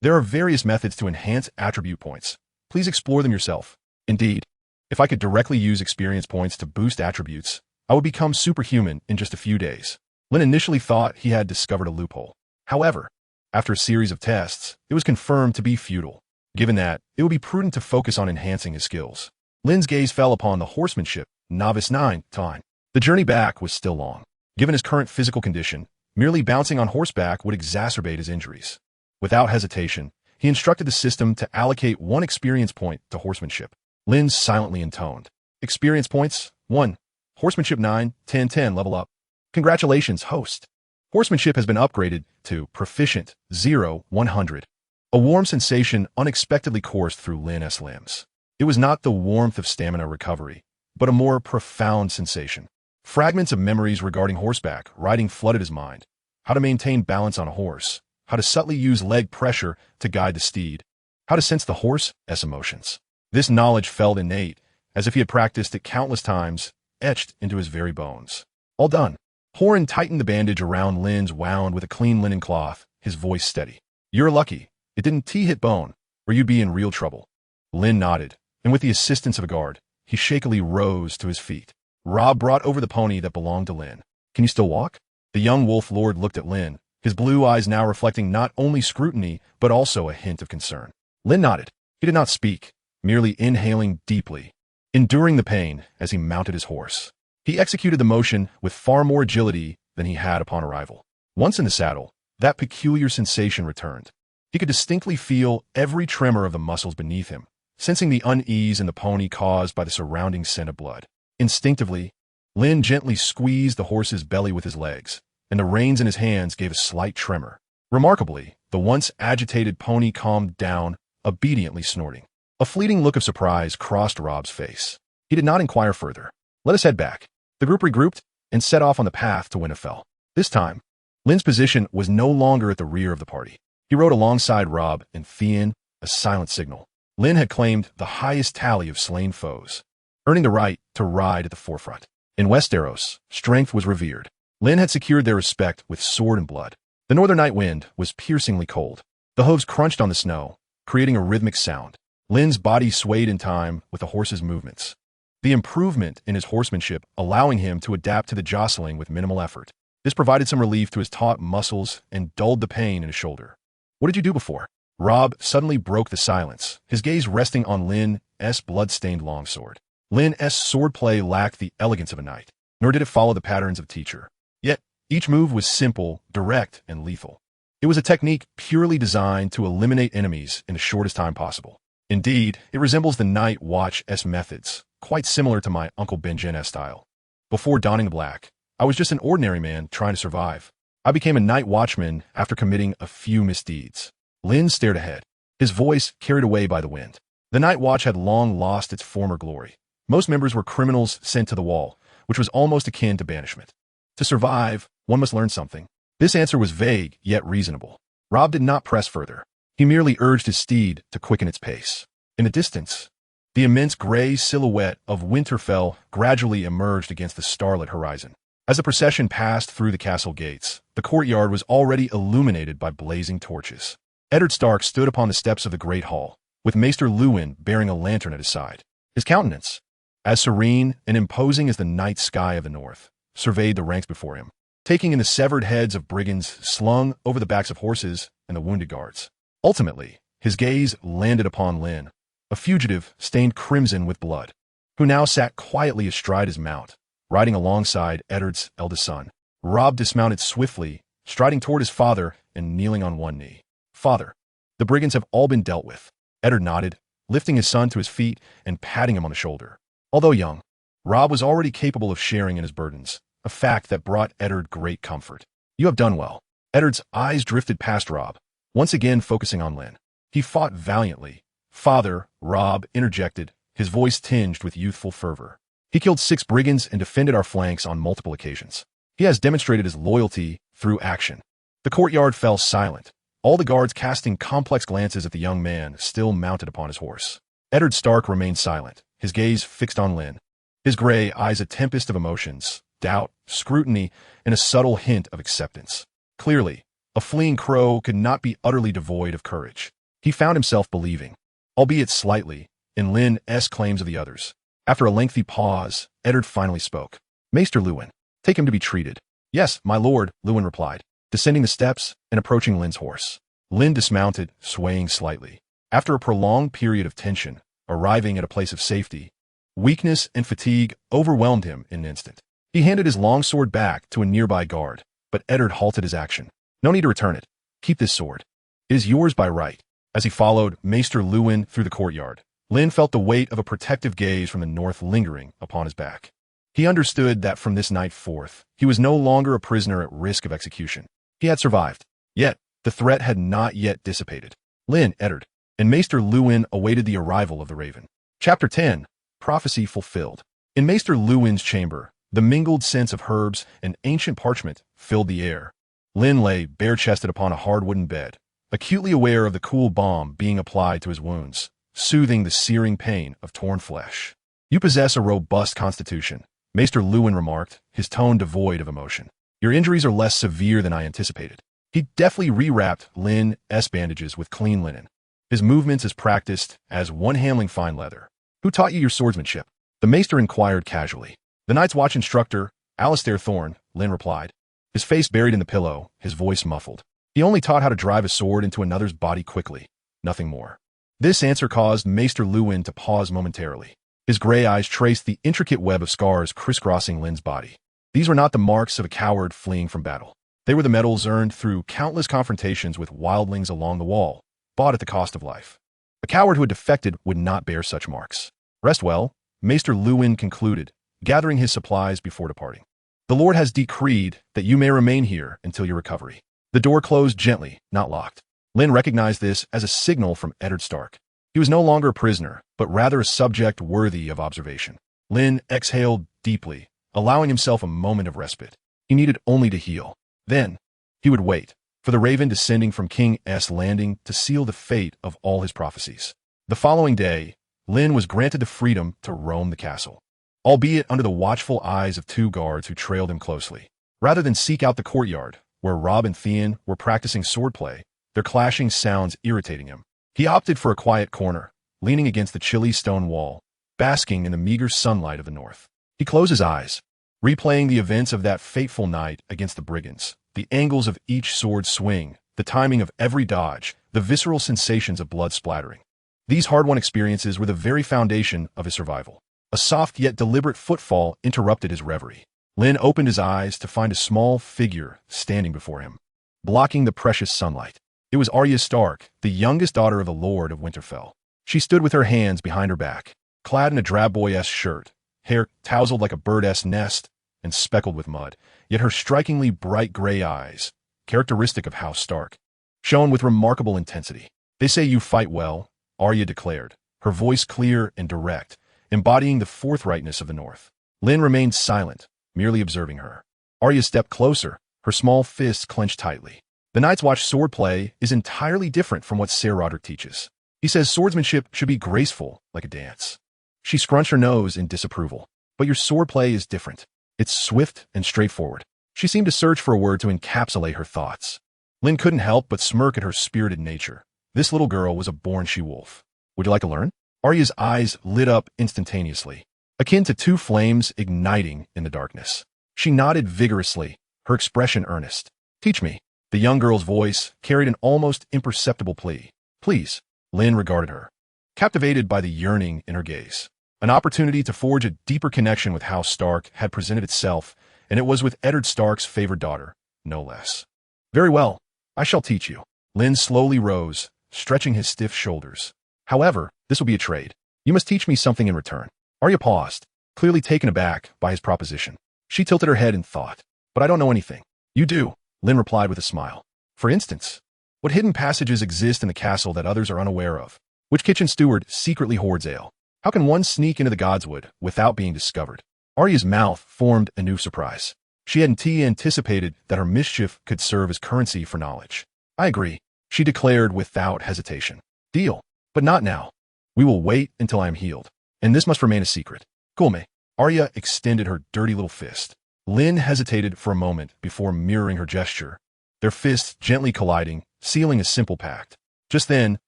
There are various methods to enhance attribute points. Please explore them yourself. Indeed, if I could directly use experience points to boost attributes, I would become superhuman in just a few days. Lynn initially thought he had discovered a loophole. However, after a series of tests, it was confirmed to be futile. Given that, it would be prudent to focus on enhancing his skills. Lynn's gaze fell upon the horsemanship, novice 9, time. The journey back was still long. Given his current physical condition, merely bouncing on horseback would exacerbate his injuries. Without hesitation, he instructed the system to allocate 1 experience point to horsemanship. Lynn silently intoned. Experience points, 1. Horsemanship 9, 10, 10, level up. Congratulations, host. Horsemanship has been upgraded to proficient, 0, 100. A warm sensation unexpectedly coursed through Lynn's limbs. It was not the warmth of stamina recovery, but a more profound sensation. Fragments of memories regarding horseback riding flooded his mind. How to maintain balance on a horse, how to subtly use leg pressure to guide the steed, how to sense the horse's emotions. This knowledge felt innate, as if he had practiced it countless times, etched into his very bones. All done. Horan tightened the bandage around Lynn's wound with a clean linen cloth, his voice steady. You're lucky. It didn't hit bone, or you'd be in real trouble. Lynn nodded, and with the assistance of a guard, he shakily rose to his feet. Robb brought over the pony that belonged to Lynn. Can you still walk? The young wolf lord looked at Lynn, his blue eyes now reflecting not only scrutiny, but also a hint of concern. Lynn nodded. He did not speak, merely inhaling deeply, enduring the pain as he mounted his horse. He executed the motion with far more agility than he had upon arrival. Once in the saddle, that peculiar sensation returned. He could distinctly feel every tremor of the muscles beneath him, sensing the unease in the pony caused by the surrounding scent of blood. Instinctively, Lynn gently squeezed the horse's belly with his legs, and the reins in his hands gave a slight tremor. Remarkably, the once agitated pony calmed down, obediently snorting. A fleeting look of surprise crossed Robb's face. He did not inquire further. Let us head back. The group regrouped and set off on the path to Winterfell. This time, Lynn's position was no longer at the rear of the party. He rode alongside Robb and Theon, a silent signal. Lynn had claimed the highest tally of slain foes, earning the right to ride at the forefront. In Westeros, strength was revered. Lynn had secured their respect with sword and blood. The northern night wind was piercingly cold. The hooves crunched on the snow, creating a rhythmic sound. Lynn's body swayed in time with the horse's movements, the improvement in his horsemanship allowing him to adapt to the jostling with minimal effort. This provided some relief to his taut muscles and dulled the pain in his shoulder. What did you do before? Robb suddenly broke the silence, his gaze resting on Lynn's blood-stained longsword. Lynn's swordplay lacked the elegance of a knight, nor did it follow the patterns of a teacher. Yet, each move was simple, direct, and lethal. It was a technique purely designed to eliminate enemies in the shortest time possible. Indeed, it resembles the Night Watch's methods, quite similar to my Uncle Benjen's style. Before donning the black, I was just an ordinary man trying to survive. I became a night watchman after committing a few misdeeds. Lynn stared ahead, his voice carried away by the wind. The Night Watch had long lost its former glory. Most members were criminals sent to the wall, which was almost akin to banishment. To survive, one must learn something. This answer was vague, yet reasonable. Robb did not press further. He merely urged his steed to quicken its pace. In the distance, the immense gray silhouette of Winterfell gradually emerged against the starlit horizon. As the procession passed through the castle gates, the courtyard was already illuminated by blazing torches. Ned Stark stood upon the steps of the great hall, with Maester Lewin bearing a lantern at his side. His countenance, as serene and imposing as the night sky of the north, surveyed the ranks before him, taking in the severed heads of brigands slung over the backs of horses and the wounded guards. Ultimately, his gaze landed upon Lynn, a fugitive stained crimson with blood, who now sat quietly astride his mount, riding alongside Eddard's eldest son. Robb dismounted swiftly, striding toward his father and kneeling on one knee. Father, the brigands have all been dealt with. Eddard nodded, lifting his son to his feet and patting him on the shoulder. Although young, Robb was already capable of sharing in his burdens, a fact that brought Eddard great comfort. You have done well. Eddard's eyes drifted past Robb, once again focusing on Lynn. He fought valiantly. Father, Robb interjected, his voice tinged with youthful fervor. He killed 6 brigands and defended our flanks on multiple occasions. He has demonstrated his loyalty through action. The courtyard fell silent, all the guards casting complex glances at the young man still mounted upon his horse. Ned Stark remained silent, his gaze fixed on Lynn, his gray eyes a tempest of emotions, doubt, scrutiny, and a subtle hint of acceptance. Clearly, a fleeing crow could not be utterly devoid of courage. He found himself believing, albeit slightly, in Lynn's claims of the others. After a lengthy pause, Eddard finally spoke. Maester Lewin, take him to be treated. Yes, my lord, Lewin replied, descending the steps and approaching Lynn's horse. Lynn dismounted, swaying slightly. After a prolonged period of tension, arriving at a place of safety, weakness and fatigue overwhelmed him in an instant. He handed his longsword back to a nearby guard, but Eddard halted his action. No need to return it. Keep this sword. It is yours by right. As he followed Maester Lewin through the courtyard, Lynn felt the weight of a protective gaze from the north lingering upon his back. He understood that from this night forth, he was no longer a prisoner at risk of execution. He had survived. Yet, the threat had not yet dissipated. Lynn, Eddard, and Maester Lewin awaited the arrival of the Raven. Chapter 10, Prophecy Fulfilled. In Maester Lewin's chamber, the mingled scents of herbs and ancient parchment filled the air. Lynn lay bare-chested upon a hard wooden bed, acutely aware of the cool balm being applied to his wounds, soothing the searing pain of torn flesh. You possess a robust constitution, Maester Lewin remarked, his tone devoid of emotion. Your injuries are less severe than I anticipated. He deftly rewrapped Lynn's bandages with clean linen. His movements as practiced as one handling fine leather. Who taught you your swordsmanship? The maester inquired casually. The Night's Watch instructor, Alistair Thorne, Lynn replied. His face buried in the pillow, his voice muffled. He only taught how to drive a sword into another's body quickly. Nothing more. This answer caused Maester Lewin to pause momentarily. His gray eyes traced the intricate web of scars crisscrossing Lynn's body. These were not the marks of a coward fleeing from battle. They were the medals earned through countless confrontations with wildlings along the wall, bought at the cost of life. A coward who had defected would not bear such marks. Rest well, Maester Lewin concluded, gathering his supplies before departing. The Lord has decreed that you may remain here until your recovery. The door closed gently, not locked. Lynn recognized this as a signal from Ned Stark. He was no longer a prisoner, but rather a subject worthy of observation. Lynn exhaled deeply, allowing himself a moment of respite. He needed only to heal. Then, he would wait for the raven descending from King's Landing to seal the fate of all his prophecies. The following day, Lynn was granted the freedom to roam the castle, albeit under the watchful eyes of two guards who trailed him closely. Rather than seek out the courtyard, where Robb and Theon were practicing swordplay, their clashing sounds irritating him, he opted for a quiet corner, leaning against the chilly stone wall, basking in the meager sunlight of the north. He closed his eyes, replaying the events of that fateful night against the brigands, the angles of each sword swing, the timing of every dodge, the visceral sensations of blood splattering. These hard-won experiences were the very foundation of his survival. A soft yet deliberate footfall interrupted his reverie. Lynn opened his eyes to find a small figure standing before him, blocking the precious sunlight. It was Arya Stark, the youngest daughter of the Lord of Winterfell. She stood with her hands behind her back, clad in a drab boy-esque shirt, hair tousled like a bird-esque nest and speckled with mud, yet her strikingly bright gray eyes, characteristic of House Stark, shone with remarkable intensity. They say you fight well, Arya declared, her voice clear and direct, embodying the forthrightness of the North. Lynn remained silent, merely observing her. Arya stepped closer, her small fists clenched tightly. The Night's Watch swordplay is entirely different from what Ser Roderick teaches. He says swordsmanship should be graceful, like a dance. She scrunched her nose in disapproval. But your swordplay is different. It's swift and straightforward. She seemed to search for a word to encapsulate her thoughts. Lynn couldn't help but smirk at her spirited nature. This little girl was a born she-wolf. Would you like to learn? Arya's eyes lit up instantaneously, akin to two flames igniting in the darkness. She nodded vigorously, her expression earnest. Teach me. The young girl's voice carried an almost imperceptible plea. Please. Lynn regarded her, captivated by the yearning in her gaze. An opportunity to forge a deeper connection with House Stark had presented itself, and it was with Eddard Stark's favored daughter, no less. Very well, I shall teach you. Lynn slowly rose, stretching his stiff shoulders. However, this will be a trade. You must teach me something in return. Arya paused, clearly taken aback by his proposition. She tilted her head in thought. But I don't know anything. You do, Lynn replied with a smile. For instance, what hidden passages exist in the castle that others are unaware of? Which kitchen steward secretly hoards ale? How can one sneak into the Godswood without being discovered? Arya's mouth formed a new surprise. She hadn't anticipated that her mischief could serve as currency for knowledge. I agree, she declared without hesitation. Deal. But not now. We will wait until I am healed. And this must remain a secret. Kulme. Arya extended her dirty little fist. Lynn hesitated for a moment before mirroring her gesture, their fists gently colliding, sealing a simple pact. Just then,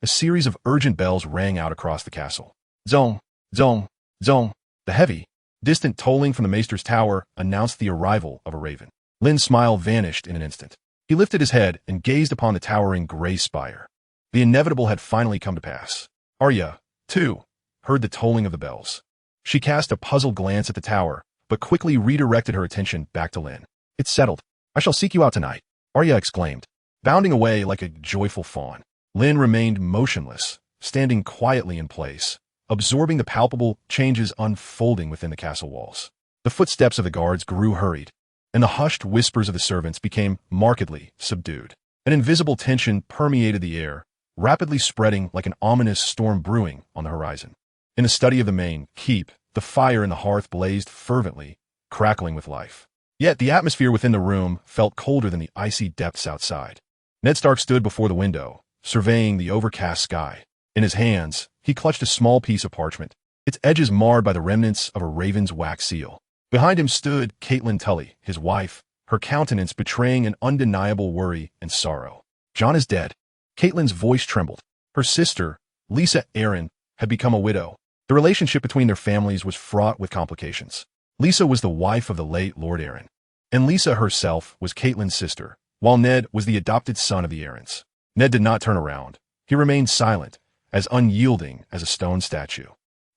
a series of urgent bells rang out across the castle. Zong, zong, zong. The heavy, distant tolling from the maester's tower announced the arrival of a raven. Lynn's smile vanished in an instant. He lifted his head and gazed upon the towering gray spire. The inevitable had finally come to pass. Arya, too, heard the tolling of the bells. She cast a puzzled glance at the tower, but quickly redirected her attention back to Lynn. It's settled. I shall seek you out tonight, Arya exclaimed, bounding away like a joyful fawn. Lynn remained motionless, standing quietly in place, absorbing the palpable changes unfolding within the castle walls. The footsteps of the guards grew hurried, and the hushed whispers of the servants became markedly subdued. An invisible tension permeated the air, rapidly spreading like an ominous storm brewing on the horizon. In the study of the main keep, the fire in the hearth blazed fervently, crackling with life. Yet the atmosphere within the room felt colder than the icy depths outside. Ned Stark stood before the window, surveying the overcast sky. In his hands, he clutched a small piece of parchment, its edges marred by the remnants of a raven's wax seal. Behind him stood Catelyn Tully, his wife, her countenance betraying an undeniable worry and sorrow. Jon is dead. Catelyn's voice trembled. Her sister, Lisa Arryn, had become a widow. The relationship between their families was fraught with complications. Lisa was the wife of the late Lord Arryn, and Lisa herself was Catelyn's sister, while Ned was the adopted son of the Arryns. Ned did not turn around. He remained silent, as unyielding as a stone statue.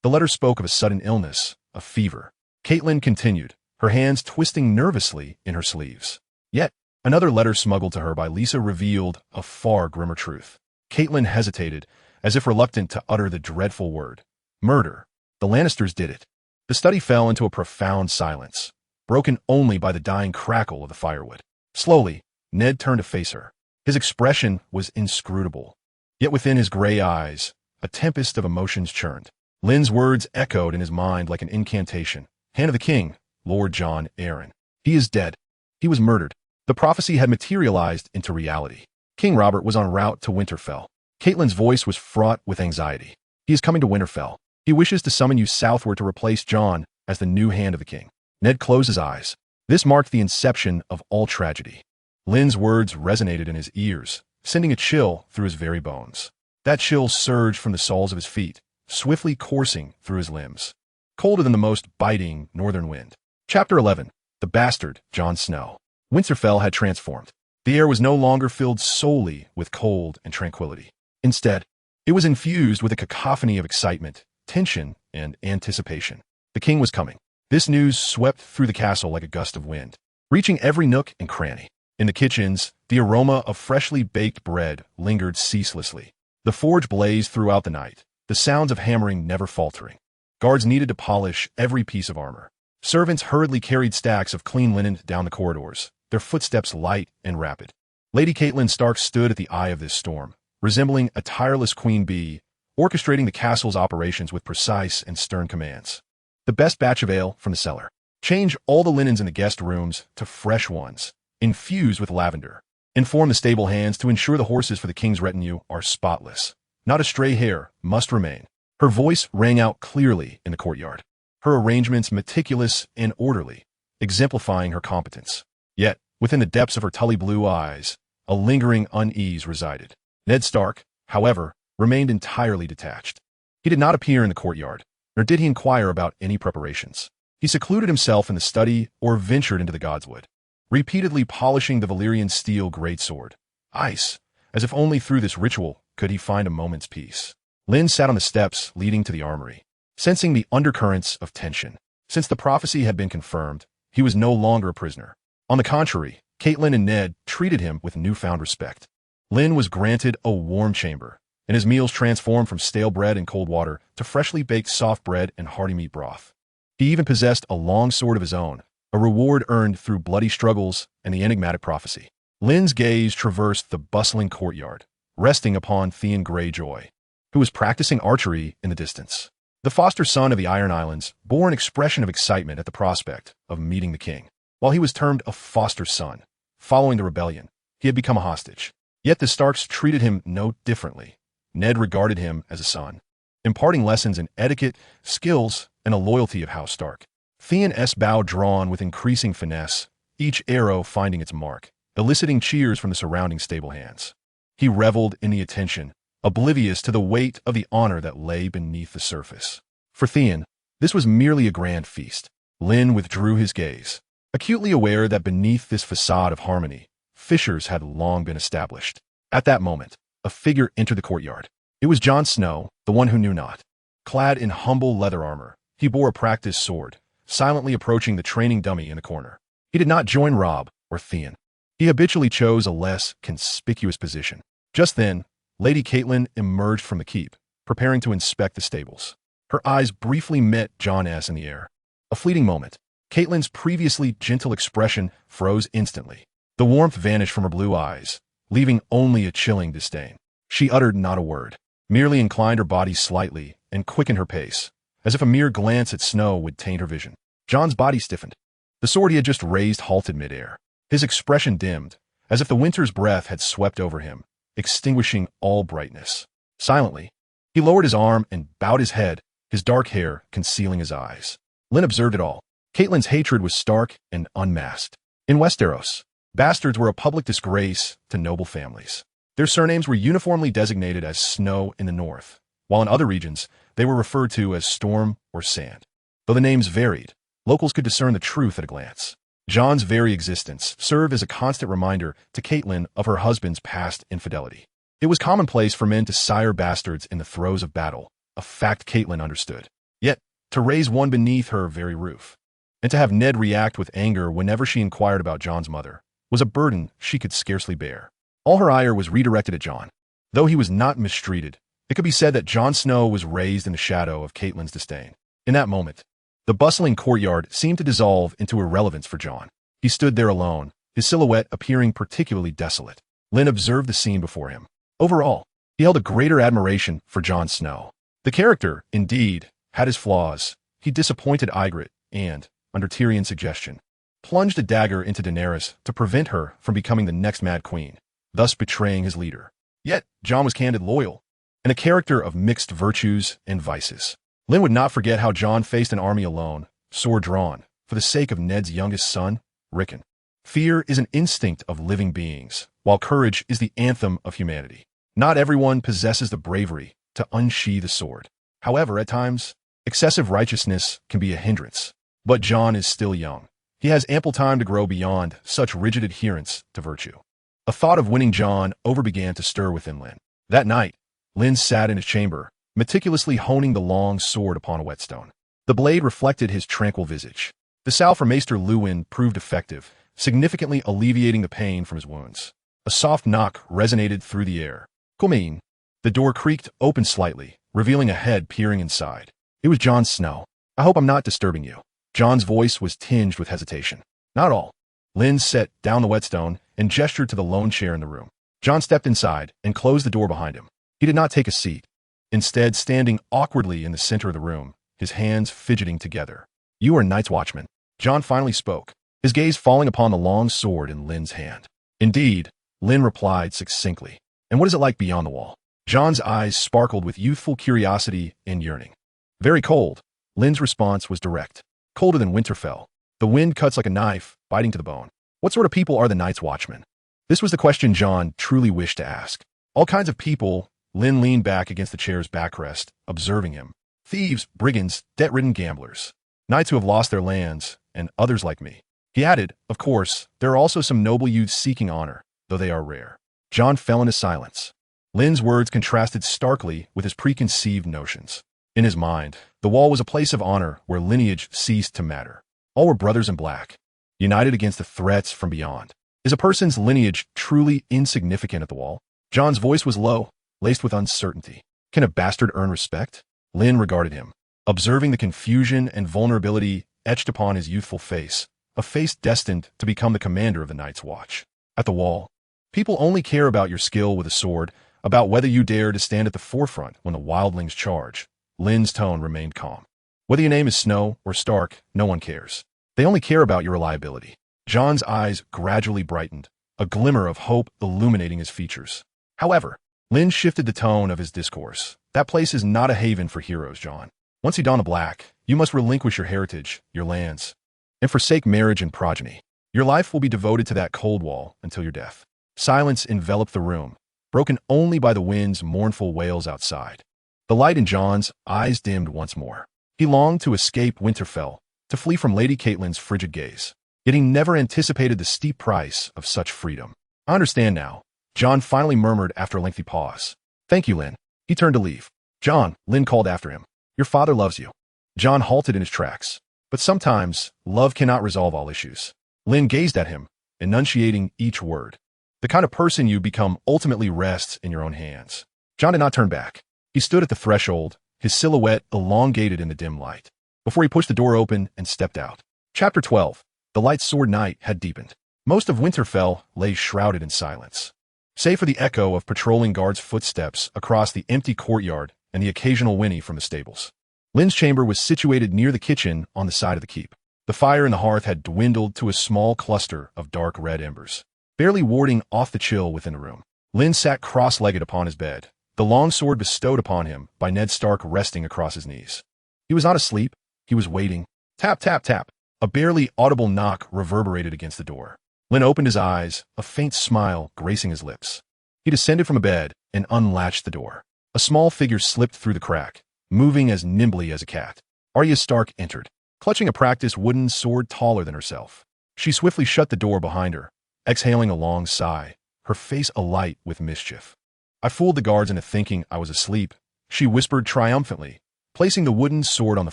The letter spoke of a sudden illness, a fever. Catelyn continued, her hands twisting nervously in her sleeves. Yet, another letter smuggled to her by Lisa revealed a far grimmer truth. Catelyn hesitated, as if reluctant to utter the dreadful word. Murder. The Lannisters did it. The study fell into a profound silence, broken only by the dying crackle of the firewood. Slowly, Ned turned to face her. His expression was inscrutable. Yet within his gray eyes, a tempest of emotions churned. Lynn's words echoed in his mind like an incantation. Hand of the king, Lord Jon Arryn. He is dead. He was murdered. The prophecy had materialized into reality. King Robert was en route to Winterfell. Catelyn's voice was fraught with anxiety. He is coming to Winterfell. He wishes to summon you southward to replace Jon as the new hand of the king. Ned closed his eyes. This marked the inception of all tragedy. Lynn's words resonated in his ears, sending a chill through his very bones. That chill surged from the soles of his feet, swiftly coursing through his limbs, colder than the most biting northern wind. Chapter 11. The Bastard, Jon Snow. Winterfell had transformed. The air was no longer filled solely with cold and tranquility. Instead, it was infused with a cacophony of excitement, tension, and anticipation. The king was coming. This news swept through the castle like a gust of wind, reaching every nook and cranny. In the kitchens, the aroma of freshly baked bread lingered ceaselessly. The forge blazed throughout the night, the sounds of hammering never faltering. Guards needed to polish every piece of armor. Servants hurriedly carried stacks of clean linen down the corridors, their footsteps light and rapid. Lady Catelyn Stark stood at the eye of this storm, resembling a tireless queen bee, orchestrating the castle's operations with precise and stern commands. The best batch of ale from the cellar. Change all the linens in the guest rooms to fresh ones, infused with lavender. Inform the stable hands to ensure the horses for the king's retinue are spotless. Not a stray hair must remain. Her voice rang out clearly in the courtyard, her arrangements meticulous and orderly, exemplifying her competence. Yet, within the depths of her tully blue eyes, a lingering unease resided. Ned Stark, however, remained entirely detached. He did not appear in the courtyard, nor did he inquire about any preparations. He secluded himself in the study or ventured into the godswood, repeatedly polishing the Valyrian steel greatsword. Ice, as if only through this ritual could he find a moment's peace. Lynn sat on the steps leading to the armory, sensing the undercurrents of tension. Since the prophecy had been confirmed, he was no longer a prisoner. On the contrary, Catelyn and Ned treated him with newfound respect. Lynn was granted a warm chamber, and his meals transformed from stale bread and cold water to freshly baked soft bread and hearty meat broth. He even possessed a long sword of his own, a reward earned through bloody struggles and the enigmatic prophecy. Lynn's gaze traversed the bustling courtyard, resting upon Theon Greyjoy, who was practicing archery in the distance. The foster son of the Iron Islands bore an expression of excitement at the prospect of meeting the king. While he was termed a foster son, following the rebellion, he had become a hostage. Yet the Starks treated him no differently. Ned regarded him as a son, imparting lessons in etiquette, skills, and a loyalty of House Stark. Theon's bow drawn with increasing finesse, each arrow finding its mark, eliciting cheers from the surrounding stable hands. He reveled in the attention, oblivious to the weight of the honor that lay beneath the surface. For Theon, this was merely a grand feast. Lynn withdrew his gaze, acutely aware that beneath this facade of harmony, fissures had long been established. At that moment, a figure entered the courtyard. It was Jon Snow, the one who knew not. Clad in humble leather armor, he bore a practiced sword, silently approaching the training dummy in the corner. He did not join Robb or Theon. He habitually chose a less conspicuous position. Just then, Lady Catelyn emerged from the keep, preparing to inspect the stables. Her eyes briefly met Jon S. in the air. A fleeting moment. Catelyn's previously gentle expression froze instantly. The warmth vanished from her blue eyes, leaving only a chilling disdain. She uttered not a word, merely inclined her body slightly and quickened her pace, as if a mere glance at Snow would taint her vision. Jon's body stiffened. The sword he had just raised halted midair. His expression dimmed, as if the winter's breath had swept over him, extinguishing all brightness. Silently, he lowered his arm and bowed his head, his dark hair concealing his eyes. Lynn observed it all. Catelyn's hatred was stark and unmasked. In Westeros, bastards were a public disgrace to noble families. Their surnames were uniformly designated as Snow in the north, while in other regions, they were referred to as Storm or Sand. Though the names varied, locals could discern the truth at a glance. Jon's very existence served as a constant reminder to Catelyn of her husband's past infidelity. It was commonplace for men to sire bastards in the throes of battle, a fact Catelyn understood. Yet, to raise one beneath her very roof, and to have Ned react with anger whenever she inquired about Jon's mother, was a burden she could scarcely bear. All her ire was redirected at Jon. Though he was not mistreated, it could be said that Jon Snow was raised in the shadow of Catelyn's disdain. In that moment, the bustling courtyard seemed to dissolve into irrelevance for Jon. He stood there alone, his silhouette appearing particularly desolate. Lynn observed the scene before him. Overall, he held a greater admiration for Jon Snow. The character, indeed, had his flaws. He disappointed Ygritte and, under Tyrion's suggestion, plunged a dagger into Daenerys to prevent her from becoming the next Mad Queen, thus betraying his leader. Yet, Jon was candid, loyal, and a character of mixed virtues and vices. Lynn would not forget how Jon faced an army alone, sword drawn, for the sake of Ned's youngest son, Rickon. Fear is an instinct of living beings, while courage is the anthem of humanity. Not everyone possesses the bravery to unsheathe the sword. However, at times, excessive righteousness can be a hindrance. But Jon is still young. He has ample time to grow beyond such rigid adherence to virtue. A thought of winning Jon over began to stir within Lynn. That night, Lynn sat in his chamber, meticulously honing the long sword upon a whetstone. The blade reflected his tranquil visage. The salve from Maester Luwin proved effective, significantly alleviating the pain from his wounds. A soft knock resonated through the air. "Come in." The door creaked open slightly, revealing a head peering inside. It was Jon Snow. "I hope I'm not disturbing you." Jon's voice was tinged with hesitation. "Not at all." Lynn set down the whetstone and gestured to the lone chair in the room. Jon stepped inside and closed the door behind him. He did not take a seat. Instead, standing awkwardly in the center of the room, his hands fidgeting together. "You are Night's Watchman." Jon finally spoke, his gaze falling upon the long sword in Lynn's hand. "Indeed," Lynn replied succinctly. "And what is it like beyond the wall?" Jon's eyes sparkled with youthful curiosity and yearning. "Very cold." Lynn's response was direct. "Colder than Winterfell. The wind cuts like a knife, biting to the bone." "What sort of people are the Night's Watchmen?" This was the question Jon truly wished to ask. "All kinds of people." Lynn leaned back against the chair's backrest, observing him. "Thieves, brigands, debt-ridden gamblers. Knights who have lost their lands, and others like me." He added, "Of course, there are also some noble youths seeking honor, though they are rare." Jon fell into silence. Lynn's words contrasted starkly with his preconceived notions. In his mind, the wall was a place of honor where lineage ceased to matter. All were brothers in black, united against the threats from beyond. Is a person's lineage truly insignificant at the wall? Jon's voice was low, laced with uncertainty. Can a bastard earn respect? Lynn regarded him, observing the confusion and vulnerability etched upon his youthful face, a face destined to become the commander of the Night's Watch. At the wall, people only care about your skill with a sword, about whether you dare to stand at the forefront when the wildlings charge. Lynn's tone remained calm. Whether your name is Snow or Stark, no one cares. They only care about your reliability. Jon's eyes gradually brightened, a glimmer of hope illuminating his features. However, Lynn shifted the tone of his discourse. "That place is not a haven for heroes, Jon. Once you don the black, you must relinquish your heritage, your lands, and forsake marriage and progeny. Your life will be devoted to that cold wall until your death." Silence enveloped the room, broken only by the wind's mournful wails outside. The light in Jon's eyes dimmed once more. He longed to escape Winterfell, to flee from Lady Catelyn's frigid gaze. Yet he never anticipated the steep price of such freedom. "I understand now," Jon finally murmured after a lengthy pause. "Thank you, Lynn." He turned to leave. "Jon," Lynn called after him. "Your father loves you." Jon halted in his tracks. But sometimes, love cannot resolve all issues. Lynn gazed at him, enunciating each word. "The kind of person you become ultimately rests in your own hands." Jon did not turn back. He stood at the threshold, his silhouette elongated in the dim light, before he pushed the door open and stepped out. Chapter 12. The light sword night had deepened. Most of Winterfell lay shrouded in silence, save for the echo of patrolling guards' footsteps across the empty courtyard and the occasional whinny from the stables. Lynn's chamber was situated near the kitchen on the side of the keep. The fire in the hearth had dwindled to a small cluster of dark red embers, barely warding off the chill within the room. Lynn sat cross-legged upon his bed, the long sword bestowed upon him by Ned Stark resting across his knees. He was not asleep. He was waiting. Tap, tap, tap. A barely audible knock reverberated against the door. Lynn opened his eyes, a faint smile gracing his lips. He descended from a bed and unlatched the door. A small figure slipped through the crack, moving as nimbly as a cat. Arya Stark entered, clutching a practiced wooden sword taller than herself. She swiftly shut the door behind her, exhaling a long sigh, her face alight with mischief. "I fooled the guards into thinking I was asleep," she whispered triumphantly, placing the wooden sword on the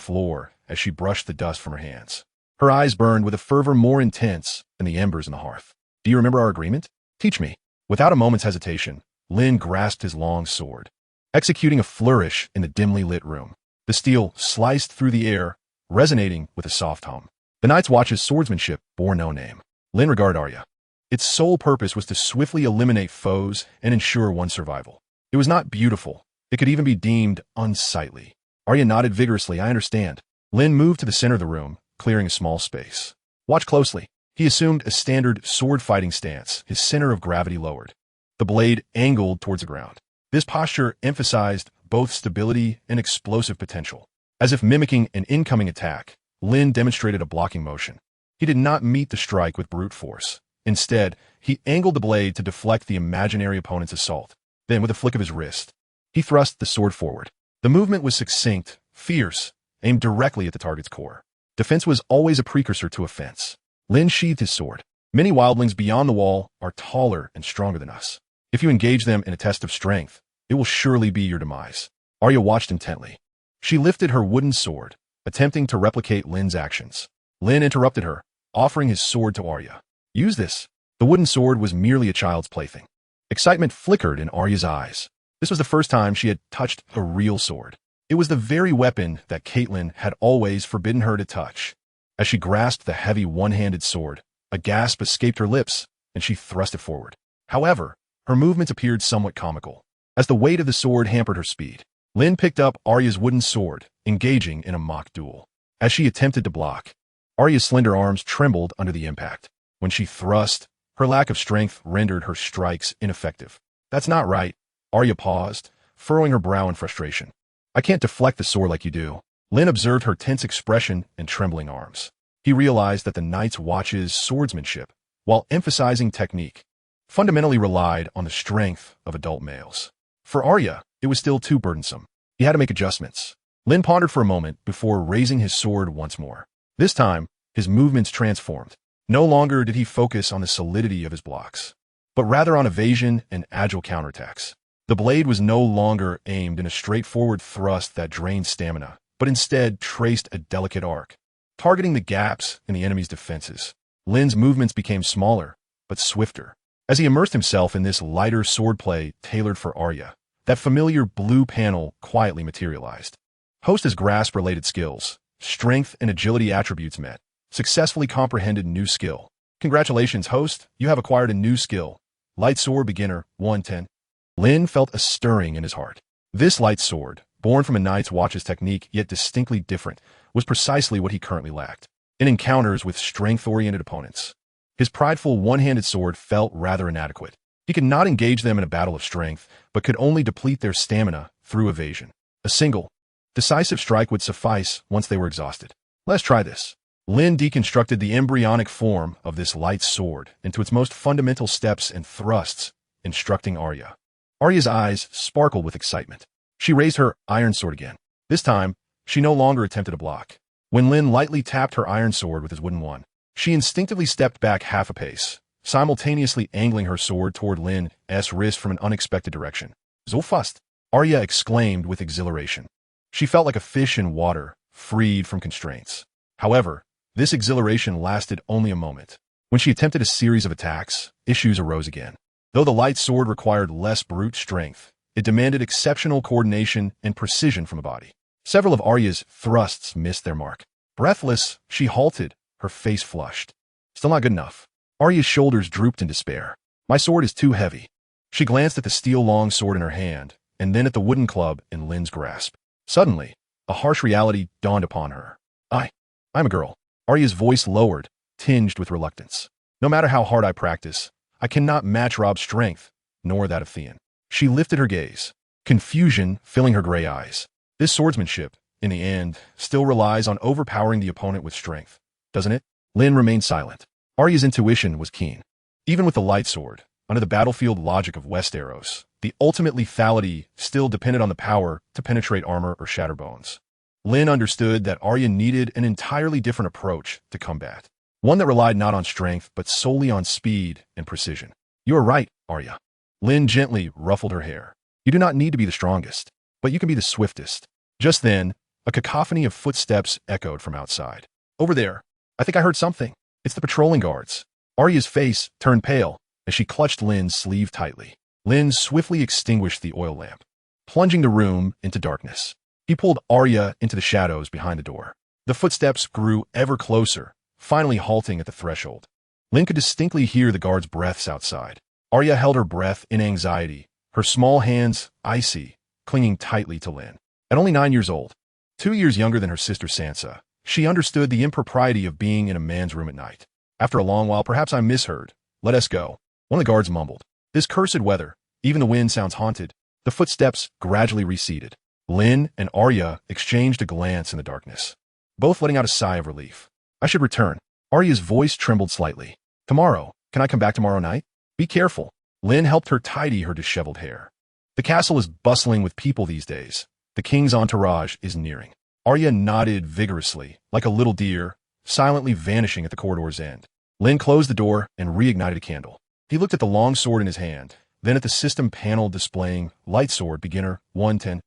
floor as she brushed the dust from her hands. Her eyes burned with a fervor more intense than the embers in the hearth. "Do you remember our agreement? Teach me." Without a moment's hesitation, Lynn grasped his long sword. Executing a flourish in the dimly lit room, the steel sliced through the air, resonating with a soft hum. The Night's Watch's swordsmanship bore no name. Lynn regarded Arya. Its sole purpose was to swiftly eliminate foes and ensure one's survival. It was not beautiful. It could even be deemed unsightly. Arya nodded vigorously. "I understand." Lynn moved to the center of the room, clearing a small space. "Watch closely." He assumed a standard sword-fighting stance, his center of gravity lowered. The blade angled towards the ground. This posture emphasized both stability and explosive potential. As if mimicking an incoming attack, Lynn demonstrated a blocking motion. He did not meet the strike with brute force. Instead, he angled the blade to deflect the imaginary opponent's assault. Then, with a flick of his wrist, he thrust the sword forward. The movement was succinct, fierce, aimed directly at the target's core. Defense was always a precursor to offense. Lynn sheathed his sword. "Many wildlings beyond the wall are taller and stronger than us. If you engage them in a test of strength, it will surely be your demise." Arya watched intently. She lifted her wooden sword, attempting to replicate Lynn's actions. Lynn interrupted her, offering his sword to Arya. "Use this." The wooden sword was merely a child's plaything. Excitement flickered in Arya's eyes. This was the first time she had touched a real sword. It was the very weapon that Catelyn had always forbidden her to touch. As she grasped the heavy one-handed sword, a gasp escaped her lips, and she thrust it forward. However, her movements appeared somewhat comical, as the weight of the sword hampered her speed. Lynn picked up Arya's wooden sword, engaging in a mock duel. As she attempted to block, Arya's slender arms trembled under the impact. When she thrust, her lack of strength rendered her strikes ineffective. "That's not right." Arya paused, furrowing her brow in frustration. "I can't deflect the sword like you do." Lynn observed her tense expression and trembling arms. He realized that the Night's Watch's swordsmanship, while emphasizing technique, fundamentally relied on the strength of adult males. For Arya, it was still too burdensome. He had to make adjustments. Lynn pondered for a moment before raising his sword once more. This time, his movements transformed. No longer did he focus on the solidity of his blocks, but rather on evasion and agile counterattacks. The blade was no longer aimed in a straightforward thrust that drained stamina, but instead traced a delicate arc, targeting the gaps in the enemy's defenses. Lynn's movements became smaller, but swifter. As he immersed himself in this lighter swordplay tailored for Arya, that familiar blue panel quietly materialized. Hostess grasp-related skills, strength and agility attributes met. Successfully comprehended new skill. Congratulations, host, you have acquired a new skill. Light sword beginner, 110. Lynn felt a stirring in his heart. This light sword, born from a Night's Watch's technique yet distinctly different, was precisely what he currently lacked. In encounters with strength-oriented opponents, his prideful one-handed sword felt rather inadequate. He could not engage them in a battle of strength, but could only deplete their stamina through evasion. A single, decisive strike would suffice once they were exhausted. "Let's try this." Lynn deconstructed the embryonic form of this light sword into its most fundamental steps and thrusts, instructing Arya. Arya's eyes sparkled with excitement. She raised her iron sword again. This time, she no longer attempted to block. When Lynn lightly tapped her iron sword with his wooden one, she instinctively stepped back half a pace, simultaneously angling her sword toward Lynn's wrist from an unexpected direction. "So fast!" Arya exclaimed with exhilaration. She felt like a fish in water, freed from constraints. However, this exhilaration lasted only a moment. When she attempted a series of attacks, issues arose again. Though the light sword required less brute strength, it demanded exceptional coordination and precision from a body. Several of Arya's thrusts missed their mark. Breathless, she halted, her face flushed. Still not good enough. Arya's shoulders drooped in despair. "My sword is too heavy." She glanced at the steel-long sword in her hand, and then at the wooden club in Lynn's grasp. Suddenly, a harsh reality dawned upon her. I'm a girl." Arya's voice lowered, tinged with reluctance. "No matter how hard I practice, I cannot match Rob's strength, nor that of Theon." She lifted her gaze, confusion filling her gray eyes. This swordsmanship, in the end, still relies on overpowering the opponent with strength, doesn't it? Lynn remained silent. Arya's intuition was keen. Even with the light sword, under the battlefield logic of Westeros, the ultimate lethality still depended on the power to penetrate armor or shatter bones. Lynn understood that Arya needed an entirely different approach to combat, one that relied not on strength but solely on speed and precision. You are right, Arya. Lynn gently ruffled her hair. You do not need to be the strongest, but you can be the swiftest. Just then, a cacophony of footsteps echoed from outside. Over there, I think I heard something. It's the patrolling guards. Arya's face turned pale as she clutched Lynn's sleeve tightly. Lynn swiftly extinguished the oil lamp, plunging the room into darkness. He pulled Arya into the shadows behind the door. The footsteps grew ever closer, finally halting at the threshold. Lynn could distinctly hear the guards' breaths outside. Arya held her breath in anxiety, her small hands icy, clinging tightly to Lynn. At only 9 years old, 2 years younger than her sister Sansa, she understood the impropriety of being in a man's room at night. After a long while, perhaps I misheard. Let us go. One of the guards mumbled. This cursed weather, even the wind sounds haunted. The footsteps gradually receded. Lynn and Arya exchanged a glance in the darkness, both letting out a sigh of relief. I should return. Arya's voice trembled slightly. Tomorrow. Can I come back tomorrow night? Be careful. Lynn helped her tidy her disheveled hair. The castle is bustling with people these days. The king's entourage is nearing. Arya nodded vigorously, like a little deer, silently vanishing at the corridor's end. Lynn closed the door and reignited a candle. He looked at the long sword in his hand, then at the system panel displaying Light Sword Beginner 110.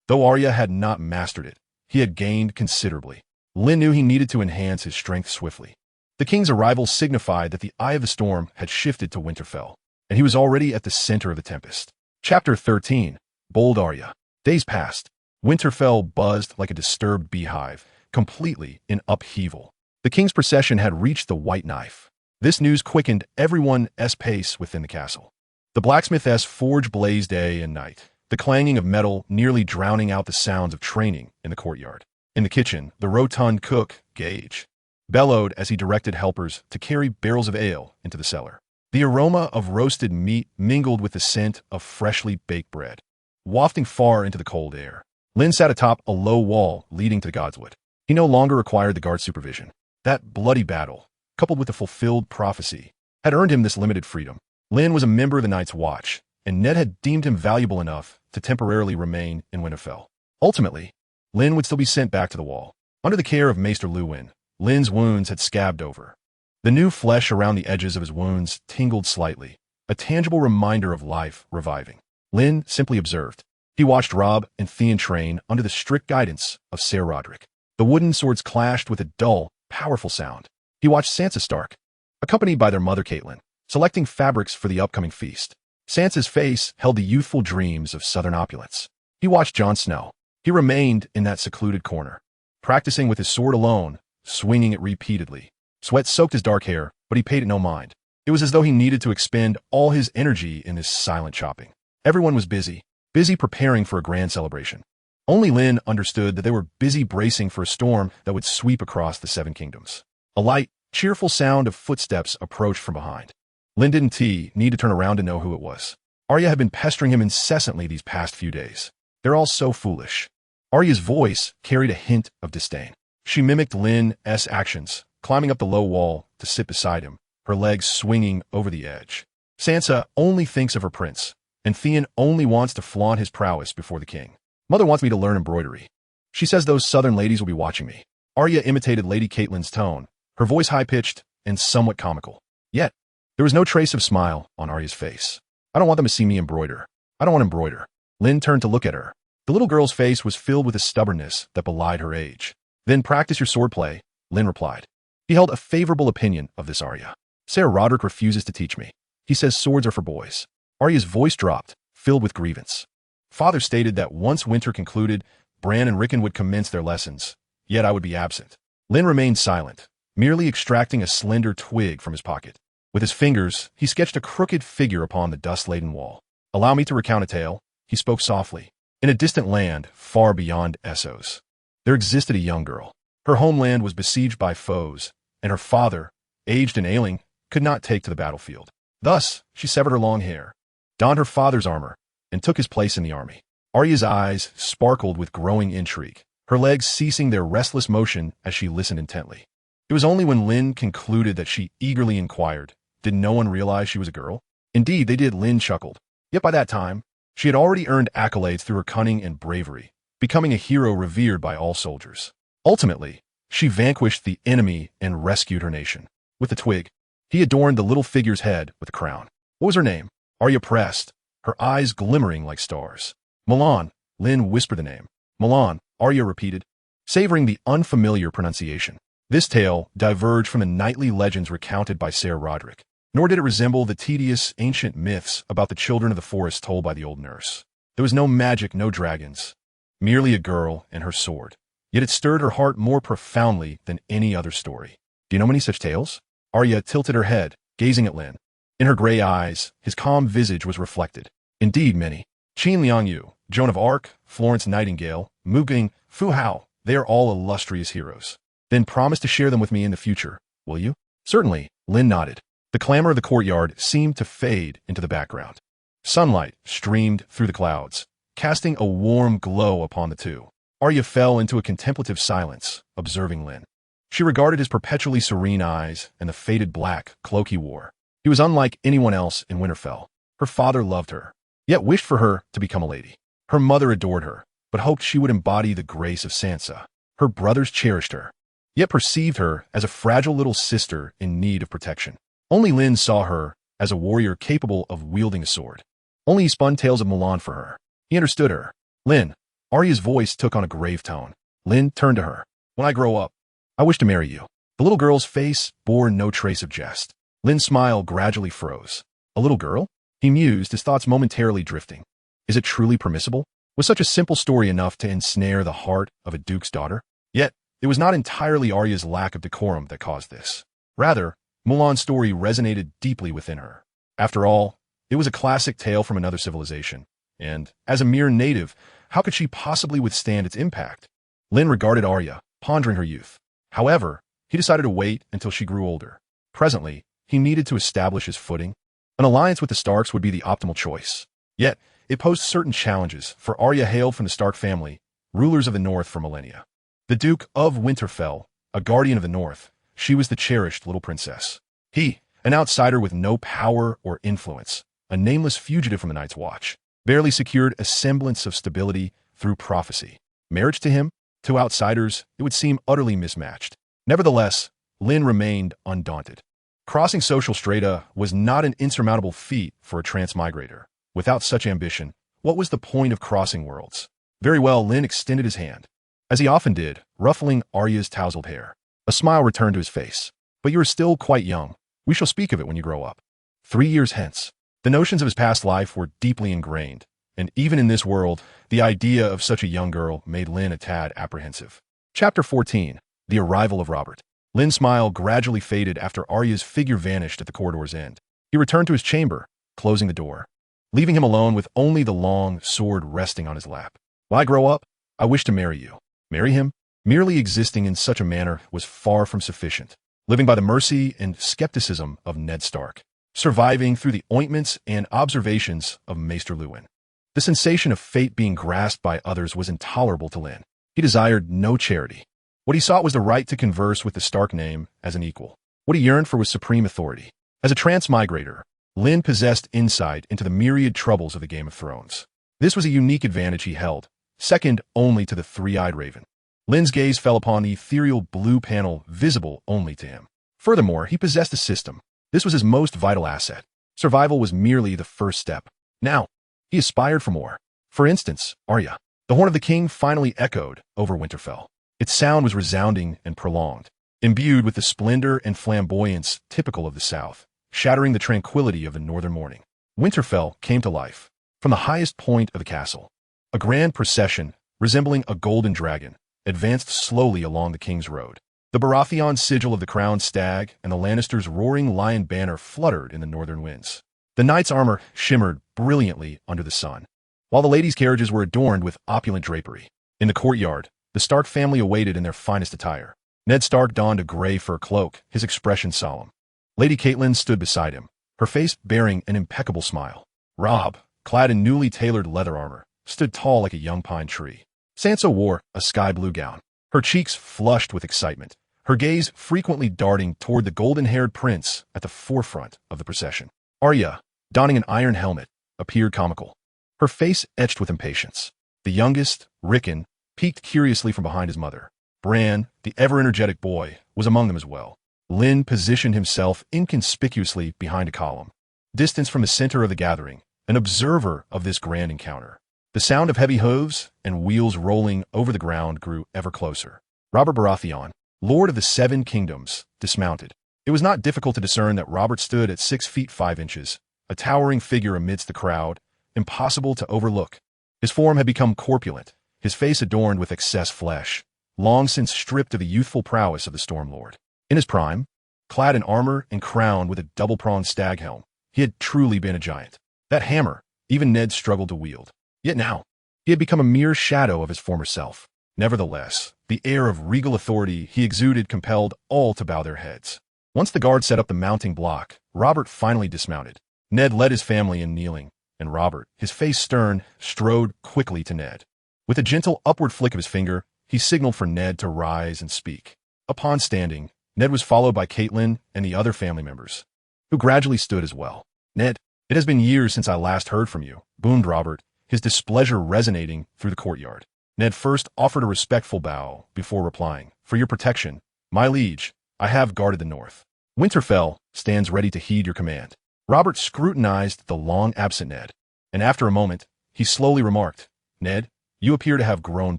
Though Arya had not mastered it, he had gained considerably. Lynn knew he needed to enhance his strength swiftly. The king's arrival signified that the eye of the storm had shifted to Winterfell, and he was already at the center of the tempest. Chapter 13. Bold Arya. Days passed. Winterfell buzzed like a disturbed beehive, completely in upheaval. The king's procession had reached the White Knife. This news quickened everyone's pace within the castle. The blacksmith's forge blazed day and night, the clanging of metal nearly drowning out the sounds of training in the courtyard. In the kitchen, the rotund cook, Gage, bellowed as he directed helpers to carry barrels of ale into the cellar. The aroma of roasted meat mingled with the scent of freshly baked bread, wafting far into the cold air. Lynn sat atop a low wall leading to the Godswood. He no longer required the guard's supervision. That bloody battle, coupled with the fulfilled prophecy, had earned him this limited freedom. Lynn was a member of the Night's Watch, and Ned had deemed him valuable enough to temporarily remain in Winterfell. Ultimately, Lynn would still be sent back to the Wall. Under the care of Maester Luwin, Lynn's wounds had scabbed over. The new flesh around the edges of his wounds tingled slightly, a tangible reminder of life reviving. Lynn simply observed. He watched Robb and Theon train under the strict guidance of Ser Roderick. The wooden swords clashed with a dull, powerful sound. He watched Sansa Stark, accompanied by their mother Catelyn, selecting fabrics for the upcoming feast. Sansa's face held the youthful dreams of southern opulence. He watched Jon Snow. He remained in that secluded corner, practicing with his sword alone, swinging it repeatedly. Sweat soaked his dark hair, but he paid it no mind. It was as though he needed to expend all his energy in this silent chopping. Everyone was busy preparing for a grand celebration. Only Lynn understood that they were busy bracing for a storm that would sweep across the Seven Kingdoms. A light, cheerful sound of footsteps approached from behind. Lynn didn't need to turn around to know who it was. Arya had been pestering him incessantly these past few days. They're all so foolish. Arya's voice carried a hint of disdain. She mimicked Lynn's actions, climbing up the low wall to sit beside him, her legs swinging over the edge. Sansa only thinks of her prince, and Theon only wants to flaunt his prowess before the king. Mother wants me to learn embroidery. She says those southern ladies will be watching me. Arya imitated Lady Catelyn's tone, her voice high-pitched and somewhat comical. Yet, there was no trace of smile on Arya's face. I don't want them to see me embroider. I don't want to embroider. Lynn turned to look at her. The little girl's face was filled with a stubbornness that belied her age. Then practice your swordplay, Lynn replied. He held a favorable opinion of this Arya. Ser Roderick refuses to teach me. He says swords are for boys. Arya's voice dropped, filled with grievance. Father stated that once winter concluded, Bran and Rickon would commence their lessons, yet I would be absent. Lynn remained silent, merely extracting a slender twig from his pocket. With his fingers, he sketched a crooked figure upon the dust-laden wall. Allow me to recount a tale, he spoke softly. In a distant land, far beyond Essos, there existed a young girl. Her homeland was besieged by foes, and her father, aged and ailing, could not take to the battlefield. Thus, she severed her long hair, donned her father's armor, and took his place in the army. Arya's eyes sparkled with growing intrigue, her legs ceasing their restless motion as she listened intently. It was only when Lynn concluded that she eagerly inquired, did no one realize she was a girl? Indeed, they did. Lynn chuckled. Yet by that time, she had already earned accolades through her cunning and bravery, becoming a hero revered by all soldiers. Ultimately, she vanquished the enemy and rescued her nation. With the twig, he adorned the little figure's head with a crown. What was her name? Arya pressed, her eyes glimmering like stars. Milan, Lynn whispered the name. Milan, Arya repeated, savoring the unfamiliar pronunciation. This tale diverged from the knightly legends recounted by Ser Roderick, nor did it resemble the tedious ancient myths about the children of the forest told by the old nurse. There was no magic, no dragons, merely a girl and her sword. Yet it stirred her heart more profoundly than any other story. Do you know many such tales? Arya tilted her head, gazing at Lynn. In her gray eyes, his calm visage was reflected. Indeed, many. Qin Liangyu, Joan of Arc, Florence Nightingale, Mu Ging, Fu Hao, they are all illustrious heroes. Then promise to share them with me in the future, will you? Certainly, Lynn nodded. The clamor of the courtyard seemed to fade into the background. Sunlight streamed through the clouds, casting a warm glow upon the two. Arya fell into a contemplative silence, observing Lynn. She regarded his perpetually serene eyes and the faded black cloak he wore. He was unlike anyone else in Winterfell. Her father loved her, yet wished for her to become a lady. Her mother adored her, but hoped she would embody the grace of Sansa. Her brothers cherished her, yet perceived her as a fragile little sister in need of protection. Only Lynn saw her as a warrior capable of wielding a sword. Only he spun tales of Milan for her. He understood her. Lynn, Arya's voice took on a grave tone. Lynn turned to her. When I grow up, I wish to marry you. The little girl's face bore no trace of jest. Lynn's smile gradually froze. A little girl? He mused, his thoughts momentarily drifting. Is it truly permissible? Was such a simple story enough to ensnare the heart of a duke's daughter? Yet, it was not entirely Arya's lack of decorum that caused this. Rather, Mulan's story resonated deeply within her. After all, it was a classic tale from another civilization, and, as a mere native, how could she possibly withstand its impact? Lynn regarded Arya, pondering her youth. However, he decided to wait until she grew older. Presently, he needed to establish his footing. An alliance with the Starks would be the optimal choice. Yet, it posed certain challenges, for Arya hailed from the Stark family, rulers of the North for millennia. The Duke of Winterfell, a guardian of the North, she was the cherished little princess. He, an outsider with no power or influence, a nameless fugitive from the Night's Watch, barely secured a semblance of stability through prophecy. Marriage to him, to outsiders, it would seem utterly mismatched. Nevertheless, Lynn remained undaunted. Crossing social strata was not an insurmountable feat for a transmigrator. Without such ambition, what was the point of crossing worlds? Very well, Lynn extended his hand, as he often did, ruffling Arya's tousled hair. A smile returned to his face. But you are still quite young. We shall speak of it when you grow up. 3 years hence. The notions of his past life were deeply ingrained, and even in this world, the idea of such a young girl made Lynn a tad apprehensive. Chapter 14. The Arrival of Robert. Lynn's smile gradually faded after Arya's figure vanished at the corridor's end. He returned to his chamber, closing the door, leaving him alone with only the long sword resting on his lap. When I grow up, I wish to marry you. Marry him? Merely existing in such a manner was far from sufficient. Living by the mercy and skepticism of Ned Stark, surviving through the ointments and observations of Maester Luwin. The sensation of fate being grasped by others was intolerable to Lynn. He desired no charity. What he sought was the right to converse with the Stark name as an equal. What he yearned for was supreme authority. As a transmigrator, Lynn possessed insight into the myriad troubles of the Game of Thrones. This was a unique advantage he held, second only to the three-eyed raven. Lynn's gaze fell upon the ethereal blue panel visible only to him. Furthermore, he possessed a system. This was his most vital asset. Survival was merely the first step. Now, he aspired for more. For instance, Arya. The horn of the king finally echoed over Winterfell. Its sound was resounding and prolonged, imbued with the splendor and flamboyance typical of the South, shattering the tranquility of the northern morning. Winterfell came to life. From the highest point of the castle, a grand procession, resembling a golden dragon, advanced slowly along the King's Road. The Baratheon sigil of the crowned stag and the Lannisters' roaring lion banner fluttered in the northern winds. The knight's armor shimmered brilliantly under the sun, while the ladies' carriages were adorned with opulent drapery. In the courtyard, the Stark family awaited in their finest attire. Ned Stark donned a gray fur cloak, his expression solemn. Lady Catelyn stood beside him, her face bearing an impeccable smile. Robb, clad in newly tailored leather armor, stood tall like a young pine tree. Sansa wore a sky-blue gown, her cheeks flushed with excitement, her gaze frequently darting toward the golden-haired prince at the forefront of the procession. Arya, donning an iron helmet, appeared comical, her face etched with impatience. The youngest, Rickon, peeked curiously from behind his mother. Bran, the ever-energetic boy, was among them as well. Lynn positioned himself inconspicuously behind a column, distance from the center of the gathering, an observer of this grand encounter. The sound of heavy hooves and wheels rolling over the ground grew ever closer. Robert Baratheon, Lord of the Seven Kingdoms, dismounted. It was not difficult to discern that Robert stood at 6 feet 5 inches, a towering figure amidst the crowd, impossible to overlook. His form had become corpulent, his face adorned with excess flesh, long since stripped of the youthful prowess of the Stormlord. In his prime, clad in armor and crowned with a double-pronged stag helm, he had truly been a giant. That hammer, even Ned struggled to wield. Yet now, he had become a mere shadow of his former self. Nevertheless, the air of regal authority he exuded compelled all to bow their heads. Once the guard set up the mounting block, Robert finally dismounted. Ned led his family in kneeling, and Robert, his face stern, strode quickly to Ned. With a gentle upward flick of his finger, he signaled for Ned to rise and speak. Upon standing, Ned was followed by Catelyn and the other family members, who gradually stood as well. "Ned, it has been years since I last heard from you," boomed Robert, his displeasure resonating through the courtyard. Ned first offered a respectful bow before replying, "For your protection, my liege, I have guarded the north. Winterfell stands ready to heed your command." Robert scrutinized the long-absent Ned, and after a moment, he slowly remarked, "Ned, you appear to have grown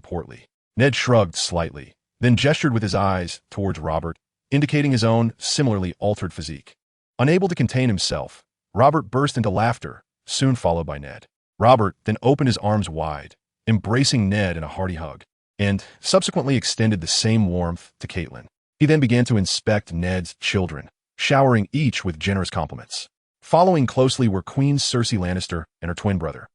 portly." Ned shrugged slightly, then gestured with his eyes towards Robert, indicating his own similarly altered physique. Unable to contain himself, Robert burst into laughter, soon followed by Ned. Robert then opened his arms wide, embracing Ned in a hearty hug, and subsequently extended the same warmth to Catelyn. He then began to inspect Ned's children, showering each with generous compliments. Following closely were Queen Cersei Lannister and her twin brother,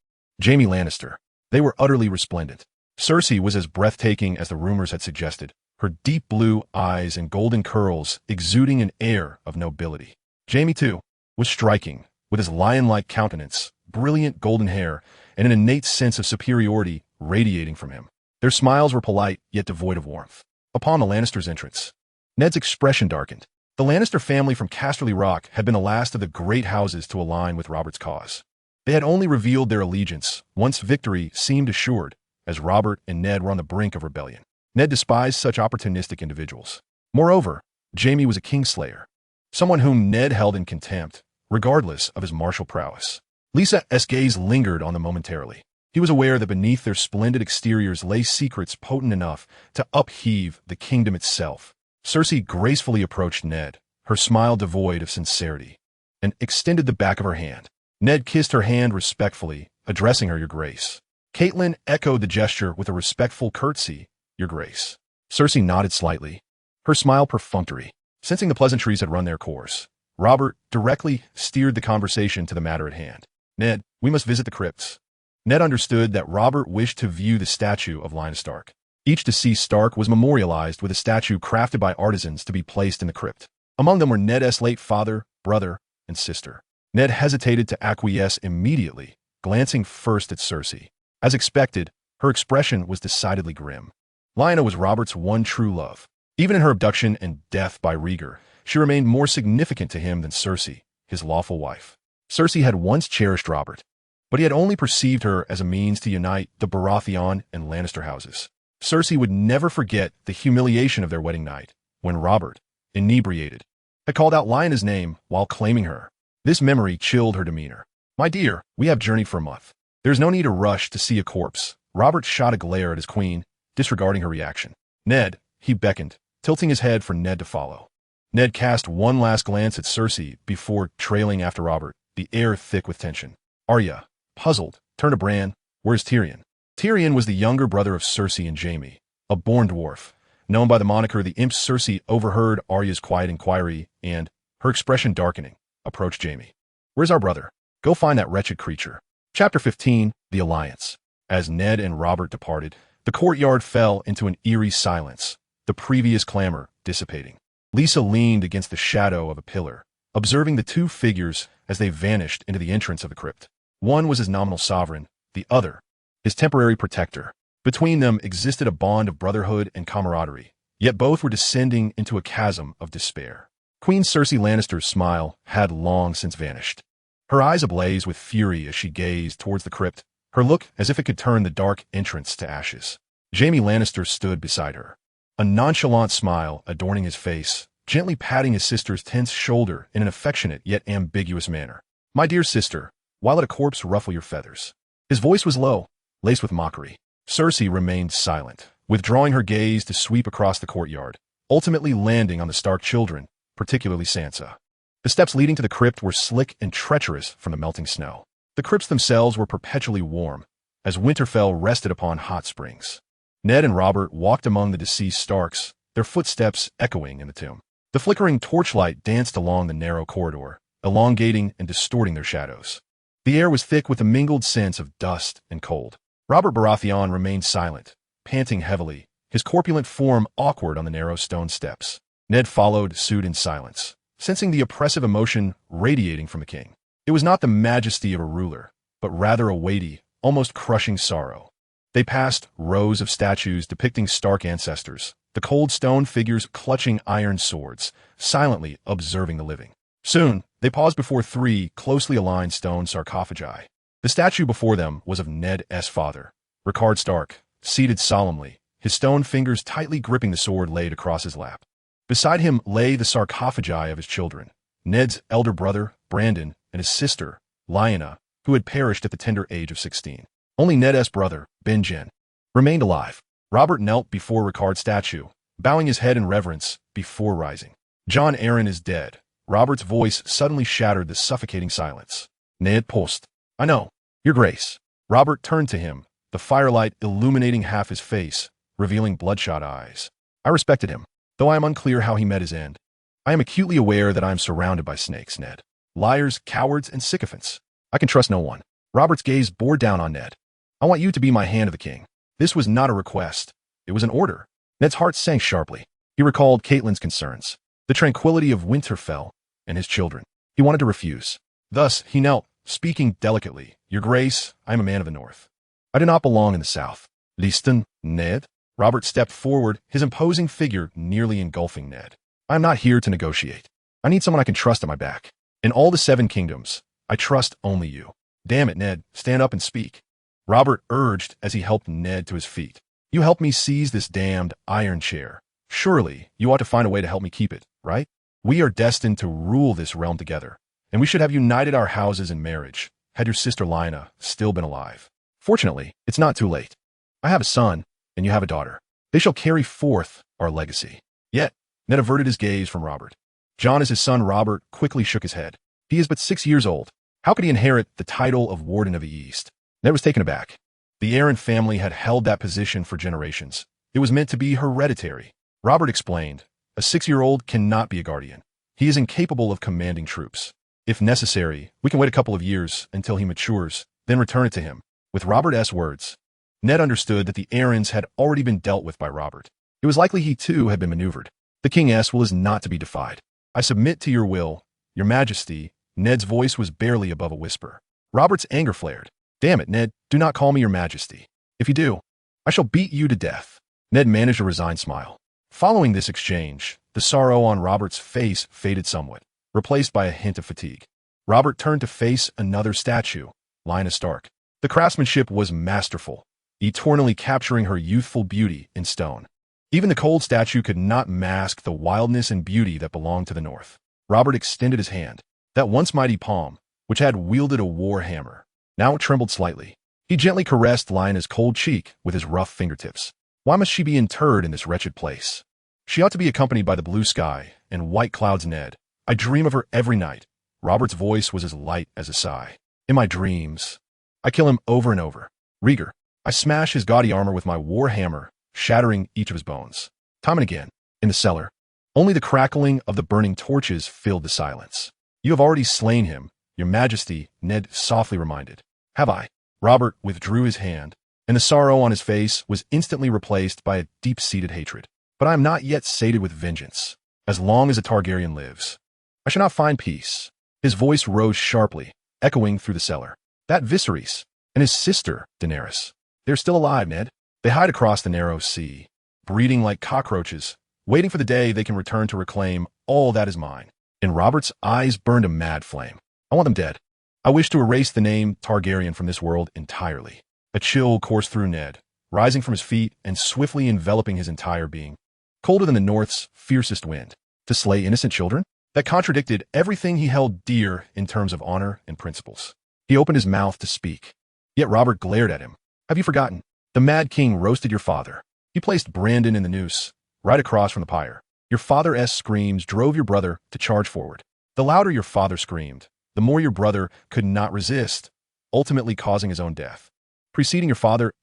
Jaime Lannister. They were utterly resplendent. Cersei was as breathtaking as the rumors had suggested, her deep blue eyes and golden curls exuding an air of nobility. Jaime, too, was striking, with his lion-like countenance, brilliant golden hair, and an innate sense of superiority radiating from him. Their smiles were polite, yet devoid of warmth. Upon the Lannisters' entrance, Ned's expression darkened. The Lannister family from Casterly Rock had been the last of the great houses to align with Robert's cause. They had only revealed their allegiance once victory seemed assured, as Robert and Ned were on the brink of rebellion. Ned despised such opportunistic individuals. Moreover, Jaime was a kingslayer, someone whom Ned held in contempt, regardless of his martial prowess. Lysa's gaze lingered on them momentarily. He was aware that beneath their splendid exteriors lay secrets potent enough to upheave the kingdom itself. Cersei gracefully approached Ned, her smile devoid of sincerity, and extended the back of her hand. Ned kissed her hand respectfully, addressing her, "Your Grace." Catelyn echoed the gesture with a respectful curtsy, "Your Grace." Cersei nodded slightly, her smile perfunctory. Sensing the pleasantries had run their course, Robert directly steered the conversation to the matter at hand. "Ned, we must visit the crypts." Ned understood that Robert wished to view the statue of Lynn Stark. Each deceased Stark was memorialized with a statue crafted by artisans to be placed in the crypt. Among them were Ned's late father, brother, and sister. Ned hesitated to acquiesce immediately, glancing first at Cersei. As expected, her expression was decidedly grim. Lyanna was Robert's one true love. Even in her abduction and death by Rhaegar, she remained more significant to him than Cersei, his lawful wife. Cersei had once cherished Robert, but he had only perceived her as a means to unite the Baratheon and Lannister houses. Cersei would never forget the humiliation of their wedding night, when Robert, inebriated, had called out Lyanna's name while claiming her. This memory chilled her demeanor. "My dear, we have journeyed for a month. There is no need to rush to see a corpse." Robert shot a glare at his queen, disregarding her reaction. "Ned," he beckoned, tilting his head for Ned to follow. Ned cast one last glance at Cersei before trailing after Robert, the air thick with tension. Arya, puzzled, turned to Bran. "Where's Tyrion?" Tyrion was the younger brother of Cersei and Jaime, a born dwarf, known by the moniker the Imp. Cersei overheard Arya's quiet inquiry and, her expression darkening, approached Jaime. "Where's our brother? Go find that wretched creature." Chapter 15, The Alliance. As Ned and Robert departed, the courtyard fell into an eerie silence, the previous clamor dissipating. Lysa leaned against the shadow of a pillar, observing the two figures as they vanished into the entrance of the crypt. One was his nominal sovereign, the other, his temporary protector. Between them existed a bond of brotherhood and camaraderie, yet both were descending into a chasm of despair. Queen Cersei Lannister's smile had long since vanished. Her eyes ablaze with fury as she gazed towards the crypt, her look as if it could turn the dark entrance to ashes. Jaime Lannister stood beside her, a nonchalant smile adorning his face, gently patting his sister's tense shoulder in an affectionate yet ambiguous manner. "My dear sister, why let a corpse ruffle your feathers?" His voice was low, laced with mockery. Cersei remained silent, withdrawing her gaze to sweep across the courtyard, ultimately landing on the Stark children, particularly Sansa. The steps leading to the crypt were slick and treacherous from the melting snow. The crypts themselves were perpetually warm, as Winterfell rested upon hot springs. Ned and Robert walked among the deceased Starks, their footsteps echoing in the tomb. The flickering torchlight danced along the narrow corridor, elongating and distorting their shadows. The air was thick with a mingled sense of dust and cold. Robert Baratheon remained silent, panting heavily, his corpulent form awkward on the narrow stone steps. Ned followed suit in silence, sensing the oppressive emotion radiating from the king. It was not the majesty of a ruler, but rather a weighty, almost crushing sorrow. They passed rows of statues depicting Stark ancestors, the cold stone figures clutching iron swords, silently observing the living. Soon, they paused before 3 closely aligned stone sarcophagi. The statue before them was of Ned's father, Rickard Stark, seated solemnly, his stone fingers tightly gripping the sword laid across his lap. Beside him lay the sarcophagi of his children, Ned's elder brother, Brandon, and his sister, Lyanna, who had perished at the tender age of 16. Only Ned's brother, Benjen, remained alive. Robert knelt before Rickard's statue, bowing his head in reverence before rising. "Jon Arryn is dead." Robert's voice suddenly shattered the suffocating silence. "Ned Post. I know, Your Grace." Robert turned to him, the firelight illuminating half his face, revealing bloodshot eyes. "I respected him, though I am unclear how he met his end. I am acutely aware that I am surrounded by snakes, Ned. Liars, cowards, and sycophants. I can trust no one." Robert's gaze bore down on Ned. "I want you to be my hand of the king." This was not a request. It was an order. Ned's heart sank sharply. He recalled Catelyn's concerns, the tranquility of Winterfell, and his children. He wanted to refuse. Thus, he knelt, speaking delicately. "Your Grace, I am a man of the North. I do not belong in the South." "Listen, Ned." Robert stepped forward, his imposing figure nearly engulfing Ned. "I am not here to negotiate. I need someone I can trust at my back. In all the 7 kingdoms, I trust only you." "Damn it, Ned, stand up and speak." Robert urged as he helped Ned to his feet. "You helped me seize this damned iron chair. Surely, you ought to find a way to help me keep it, right? We are destined to rule this realm together, and we should have united our houses in marriage, had your sister Lyanna still been alive. Fortunately, it's not too late. I have a son, and you have a daughter. They shall carry forth our legacy." Yet, Ned averted his gaze from Robert. Jon, as his son Robert, quickly shook his head. He is but 6 years old. How could he inherit the title of Warden of the East? Ned was taken aback. The Arryn family had held that position for generations. It was meant to be hereditary. Robert explained, "A 6-year-old cannot be a guardian. He is incapable of commanding troops. If necessary, we can wait a couple of years until he matures, then return it to him." With Robert's words, Ned understood that the Arryns had already been dealt with by Robert. It was likely he too had been maneuvered. "The King's will is not to be defied. I submit to your will, your majesty." Ned's voice was barely above a whisper. Robert's anger flared. "Damn it, Ned, do not call me your majesty. If you do, I shall beat you to death." Ned managed a resigned smile. Following this exchange, the sorrow on Robert's face faded somewhat, replaced by a hint of fatigue. Robert turned to face another statue, Lyanna Stark. The craftsmanship was masterful, eternally capturing her youthful beauty in stone. Even the cold statue could not mask the wildness and beauty that belonged to the North. Robert extended his hand, that once mighty palm, which had wielded a war hammer. Now it trembled slightly. He gently caressed Lyanna's cold cheek with his rough fingertips. Why must she be interred in this wretched place? She ought to be accompanied by the blue sky and white clouds, Ned. I dream of her every night. Robert's voice was as light as a sigh. In my dreams, I kill him over and over. Rhaegar, I smash his gaudy armor with my war hammer, shattering each of his bones. Time and again, in the cellar, only the crackling of the burning torches filled the silence. "You have already slain him, your majesty," Ned softly reminded. "Have I?" Robert withdrew his hand, and the sorrow on his face was instantly replaced by a deep-seated hatred. "But I am not yet sated with vengeance. As long as a Targaryen lives, I shall not find peace." His voice rose sharply, echoing through the cellar. "That Viserys and his sister, Daenerys, they're still alive, Ned. They hide across the narrow sea, breeding like cockroaches, waiting for the day they can return to reclaim all that is mine. In Robert's eyes burned a mad flame. I want them dead. I wish to erase the name Targaryen from this world entirely. A chill coursed through Ned, rising from his feet and swiftly enveloping his entire being. Colder than the North's fiercest wind. To slay innocent children? That contradicted everything he held dear in terms of honor and principles. He opened his mouth to speak. Yet Robert glared at him. Have you forgotten? The Mad King roasted your father. He placed Brandon in the noose, right across from the pyre. Your father's screams drove your brother to charge forward. The louder your father screamed, the more your brother could not resist, ultimately causing his own death. Preceding your father's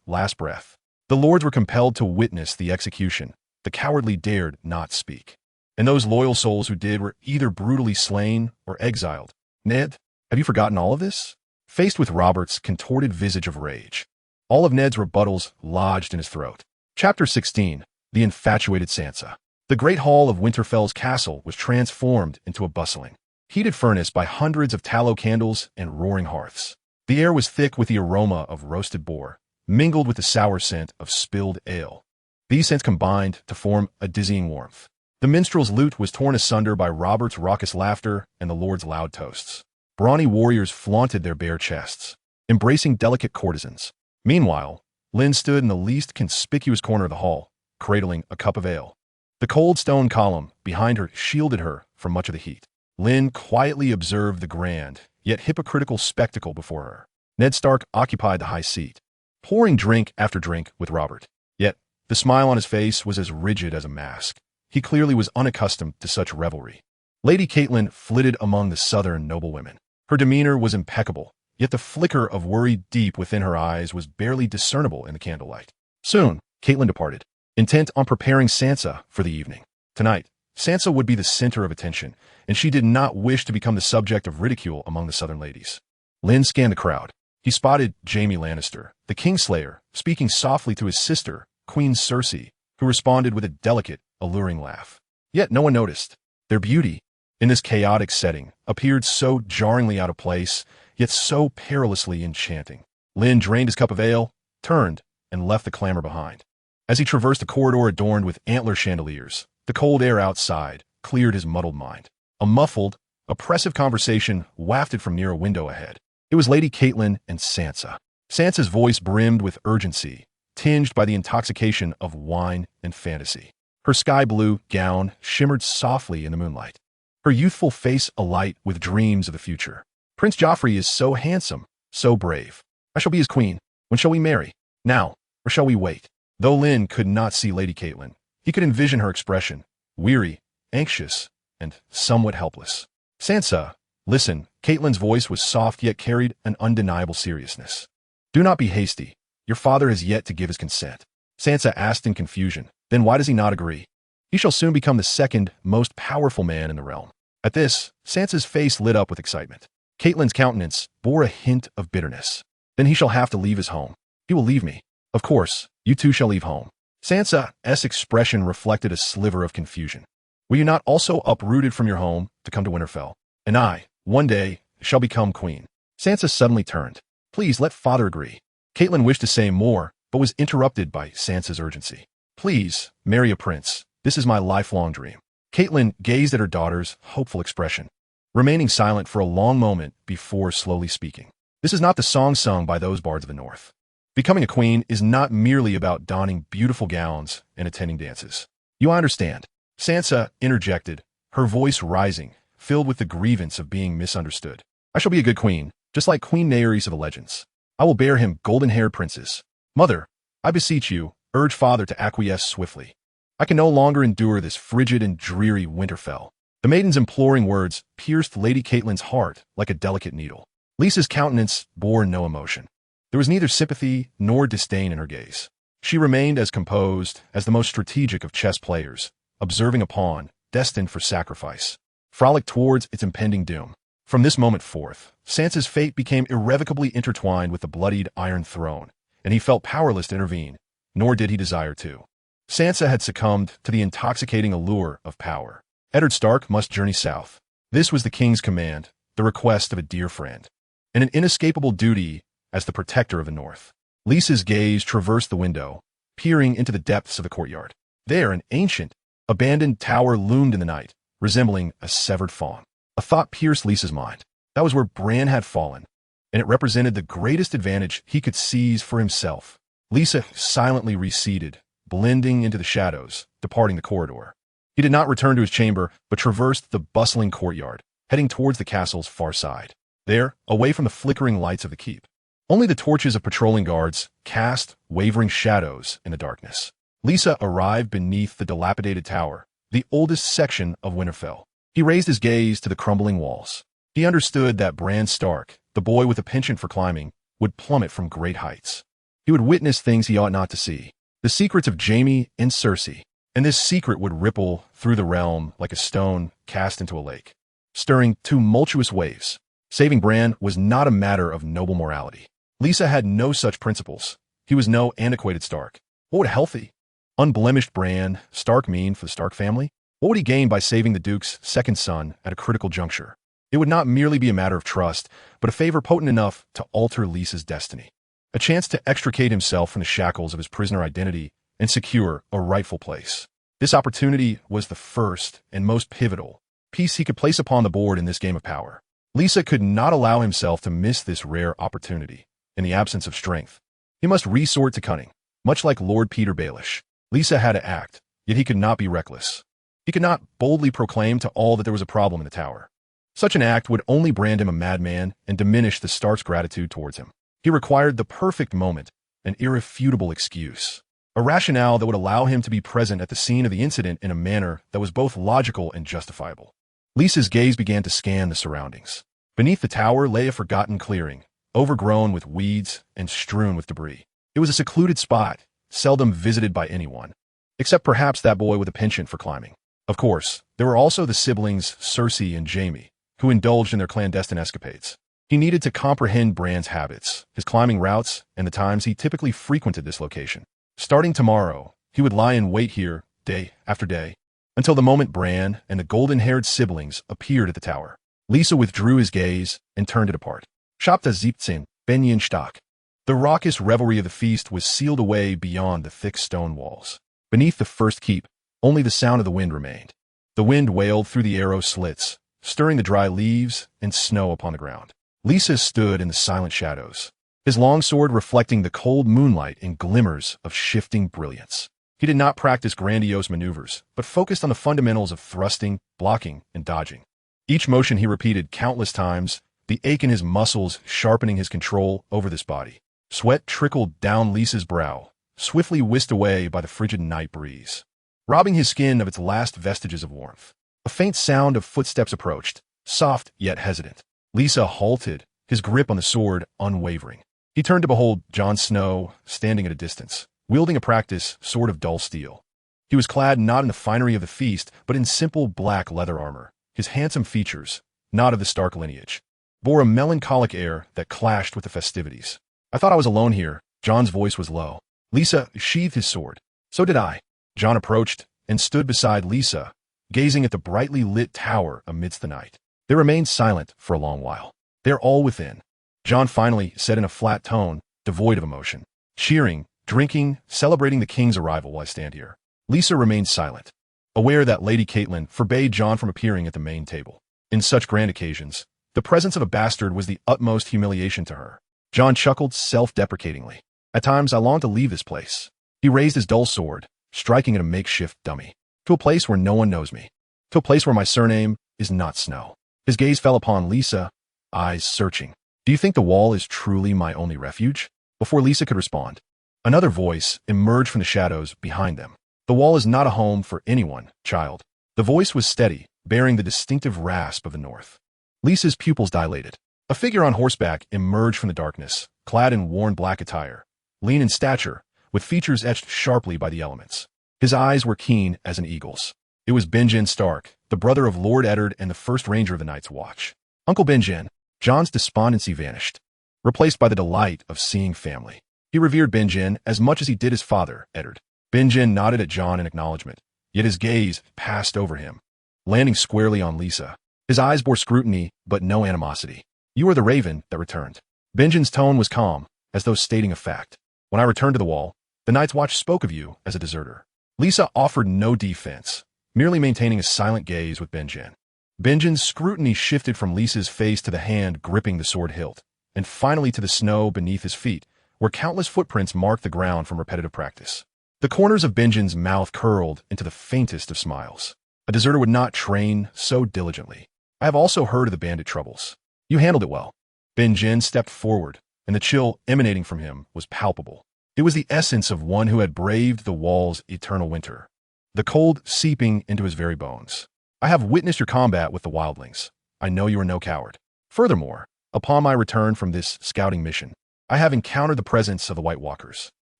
last breath, the lords were compelled to witness the execution. The cowardly dared not speak. And those loyal souls who did were either brutally slain or exiled. Ned, have you forgotten all of this? Faced with Robert's contorted visage of rage, all of Ned's rebuttals lodged in his throat. Chapter 16. The Infatuated Sansa. The great hall of Winterfell's castle was transformed into a bustling, heated furnace by hundreds of tallow candles and roaring hearths. The air was thick with the aroma of roasted boar, mingled with the sour scent of spilled ale. These scents combined to form a dizzying warmth. The minstrel's lute was torn asunder by Robert's raucous laughter and the lord's loud toasts. Brawny warriors flaunted their bare chests, embracing delicate courtesans. Meanwhile, Lynn stood in the least conspicuous corner of the hall, cradling a cup of ale. The cold stone column behind her shielded her from much of the heat. Lynn quietly observed the grand, yet hypocritical spectacle before her. Ned Stark occupied the high seat, pouring drink after drink with Robert. Yet, the smile on his face was as rigid as a mask. He clearly was unaccustomed to such revelry. Lady Catelyn flitted among the southern noblewomen. Her demeanor was impeccable, yet the flicker of worry deep within her eyes was barely discernible in the candlelight. Soon, Catelyn departed, intent on preparing Sansa for the evening. Tonight, Sansa would be the center of attention, and she did not wish to become the subject of ridicule among the southern ladies. Lynn scanned the crowd. He spotted Jaime Lannister, the Kingslayer, speaking softly to his sister, Queen Cersei, who responded with a delicate, alluring laugh. Yet no one noticed. Their beauty, in this chaotic setting, appeared so jarringly out of place, yet so perilously enchanting. Lynn drained his cup of ale, turned, and left the clamor behind. As he traversed a corridor adorned with antler chandeliers, the cold air outside cleared his muddled mind. A muffled, oppressive conversation wafted from near a window ahead. It was Lady Catelyn and Sansa. Sansa's voice brimmed with urgency, tinged by the intoxication of wine and fantasy. Her sky-blue gown shimmered softly in the moonlight, her youthful face alight with dreams of the future. Prince Joffrey is so handsome, so brave. I shall be his queen. When shall we marry? Now, or shall we wait? Though Lynn could not see Lady Catelyn, he could envision her expression, weary, anxious, and somewhat helpless. Sansa, listen. Catelyn's voice was soft yet carried an undeniable seriousness. Do not be hasty. Your father has yet to give his consent. Sansa asked in confusion. Then why does he not agree? He shall soon become the second most powerful man in the realm. At this, Sansa's face lit up with excitement. Catelyn's countenance bore a hint of bitterness. Then he shall have to leave his home. He will leave me. Of course, you too shall leave home. Sansa's expression reflected a sliver of confusion. Were you not also uprooted from your home to come to Winterfell? And I, one day, shall become queen. Sansa suddenly turned. Please let father agree. Catelyn wished to say more, but was interrupted by Sansa's urgency. Please, marry a prince. This is my lifelong dream. Catelyn gazed at her daughter's hopeful expression, remaining silent for a long moment before slowly speaking. This is not the song sung by those bards of the North. Becoming a queen is not merely about donning beautiful gowns and attending dances. You understand. Sansa interjected, her voice rising, filled with the grievance of being misunderstood. I shall be a good queen, just like Queen Naerys of the legends. I will bear him golden-haired princes. Mother, I beseech you, urge father to acquiesce swiftly. I can no longer endure this frigid and dreary Winterfell. The maiden's imploring words pierced Lady Catelyn's heart like a delicate needle. Lysa's countenance bore no emotion. There was neither sympathy nor disdain in her gaze. She remained as composed as the most strategic of chess players, observing a pawn destined for sacrifice, frolic towards its impending doom. From this moment forth, Sansa's fate became irrevocably intertwined with the bloodied Iron Throne, and he felt powerless to intervene, nor did he desire to. Sansa had succumbed to the intoxicating allure of power. Eddard Stark must journey south. This was the king's command, the request of a dear friend, and an inescapable duty as the protector of the North. Lysa's gaze traversed the window, peering into the depths of the courtyard. There, an ancient, Abandoned tower loomed in the night, resembling a severed fawn. A thought pierced Lisa's mind. That was where Bran had fallen, and it represented the greatest advantage he could seize for himself. Lisa silently receded, blending into the shadows, departing the corridor. He did not return to his chamber, but traversed the bustling courtyard, heading towards the castle's far side. There, away from the flickering lights of the keep, only the torches of patrolling guards cast wavering shadows in the darkness. Lisa arrived beneath the dilapidated tower, the oldest section of Winterfell. He raised his gaze to the crumbling walls. He understood that Bran Stark, the boy with a penchant for climbing, would plummet from great heights. He would witness things he ought not to see, the secrets of Jaime and Cersei, and this secret would ripple through the realm like a stone cast into a lake, stirring tumultuous waves. Saving Bran was not a matter of noble morality. Lisa had no such principles. He was no antiquated Stark. What would healthy, unblemished Bran Stark mean for the Stark family? What would he gain by saving the Duke's second son at a critical juncture? It would not merely be a matter of trust, but a favor potent enough to alter Lisa's destiny. A chance to extricate himself from the shackles of his prisoner identity and secure a rightful place. This opportunity was the first and most pivotal piece he could place upon the board in this game of power. Lisa could not allow himself to miss this rare opportunity. In the absence of strength, he must resort to cunning. Much like Lord Peter Baelish, Lisa had to act, yet he could not be reckless. He could not boldly proclaim to all that there was a problem in the tower. Such an act would only brand him a madman and diminish the Stark's gratitude towards him. He required the perfect moment, an irrefutable excuse, a rationale that would allow him to be present at the scene of the incident in a manner that was both logical and justifiable. Lisa's gaze began to scan the surroundings. Beneath the tower lay a forgotten clearing, overgrown with weeds and strewn with debris. It was a secluded spot, seldom visited by anyone, except perhaps that boy with a penchant for climbing. Of course, there were also the siblings Cersei and Jaime, who indulged in their clandestine escapades. He needed to comprehend Bran's habits, his climbing routes, and the times he typically frequented this location. Starting tomorrow, he would lie in wait here, day after day, until the moment Bran and the golden-haired siblings appeared at the tower. Lisa withdrew his gaze and turned it apart. Schapta 17, Benjen Stock. The raucous revelry of the feast was sealed away beyond the thick stone walls. Beneath the first keep, only the sound of the wind remained. The wind wailed through the arrow slits, stirring the dry leaves and snow upon the ground. Lisa stood in the silent shadows, his long sword reflecting the cold moonlight in glimmers of shifting brilliance. He did not practice grandiose maneuvers, but focused on the fundamentals of thrusting, blocking, and dodging. Each motion he repeated countless times, the ache in his muscles sharpening his control over this body. Sweat trickled down Lisa's brow, swiftly whisked away by the frigid night breeze, robbing his skin of its last vestiges of warmth. A faint sound of footsteps approached, soft yet hesitant. Lisa halted, his grip on the sword unwavering. He turned to behold Jon Snow standing at a distance, wielding a practiced sword of dull steel. He was clad not in the finery of the feast, but in simple black leather armor. His handsome features, not of the Stark lineage, bore a melancholic air that clashed with the festivities. I thought I was alone here. Jon's voice was low. Lisa sheathed his sword. So did I. Jon approached and stood beside Lisa, gazing at the brightly lit tower amidst the night. They remained silent for a long while. They're all within. Jon finally said in a flat tone, devoid of emotion. Cheering, drinking, celebrating the king's arrival while I stand here. Lisa remained silent, aware that Lady Catelyn forbade Jon from appearing at the main table. In such grand occasions, the presence of a bastard was the utmost humiliation to her. Jon chuckled self-deprecatingly. At times I long to leave this place. He raised his dull sword, striking at a makeshift dummy. To a place where no one knows me. To a place where my surname is not Snow. His gaze fell upon Lisa, eyes searching. Do you think the wall is truly my only refuge? Before Lisa could respond, another voice emerged from the shadows behind them. The wall is not a home for anyone, child. The voice was steady, bearing the distinctive rasp of the north. Lisa's pupils dilated. A figure on horseback emerged from the darkness, clad in worn black attire, lean in stature, with features etched sharply by the elements. His eyes were keen as an eagle's. It was Benjen Stark, the brother of Lord Eddard and the first ranger of the Night's Watch. Uncle Benjen. Jon's despondency vanished, replaced by the delight of seeing family. He revered Benjen as much as he did his father, Eddard. Benjen nodded at Jon in acknowledgement, yet his gaze passed over him, landing squarely on Lisa. His eyes bore scrutiny, but no animosity. You are the raven that returned. Benjen's tone was calm, as though stating a fact. When I returned to the wall, the Night's Watch spoke of you as a deserter. Lisa offered no defense, merely maintaining a silent gaze with Benjen. Benjen's scrutiny shifted from Lisa's face to the hand gripping the sword hilt, and finally to the snow beneath his feet, where countless footprints marked the ground from repetitive practice. The corners of Benjen's mouth curled into the faintest of smiles. A deserter would not train so diligently. I have also heard of the bandit troubles. You handled it well. Benjen stepped forward, and the chill emanating from him was palpable. It was the essence of one who had braved the wall's eternal winter, the cold seeping into his very bones. I have witnessed your combat with the wildlings. I know you are no coward. Furthermore, upon my return from this scouting mission, I have encountered the presence of the White Walkers.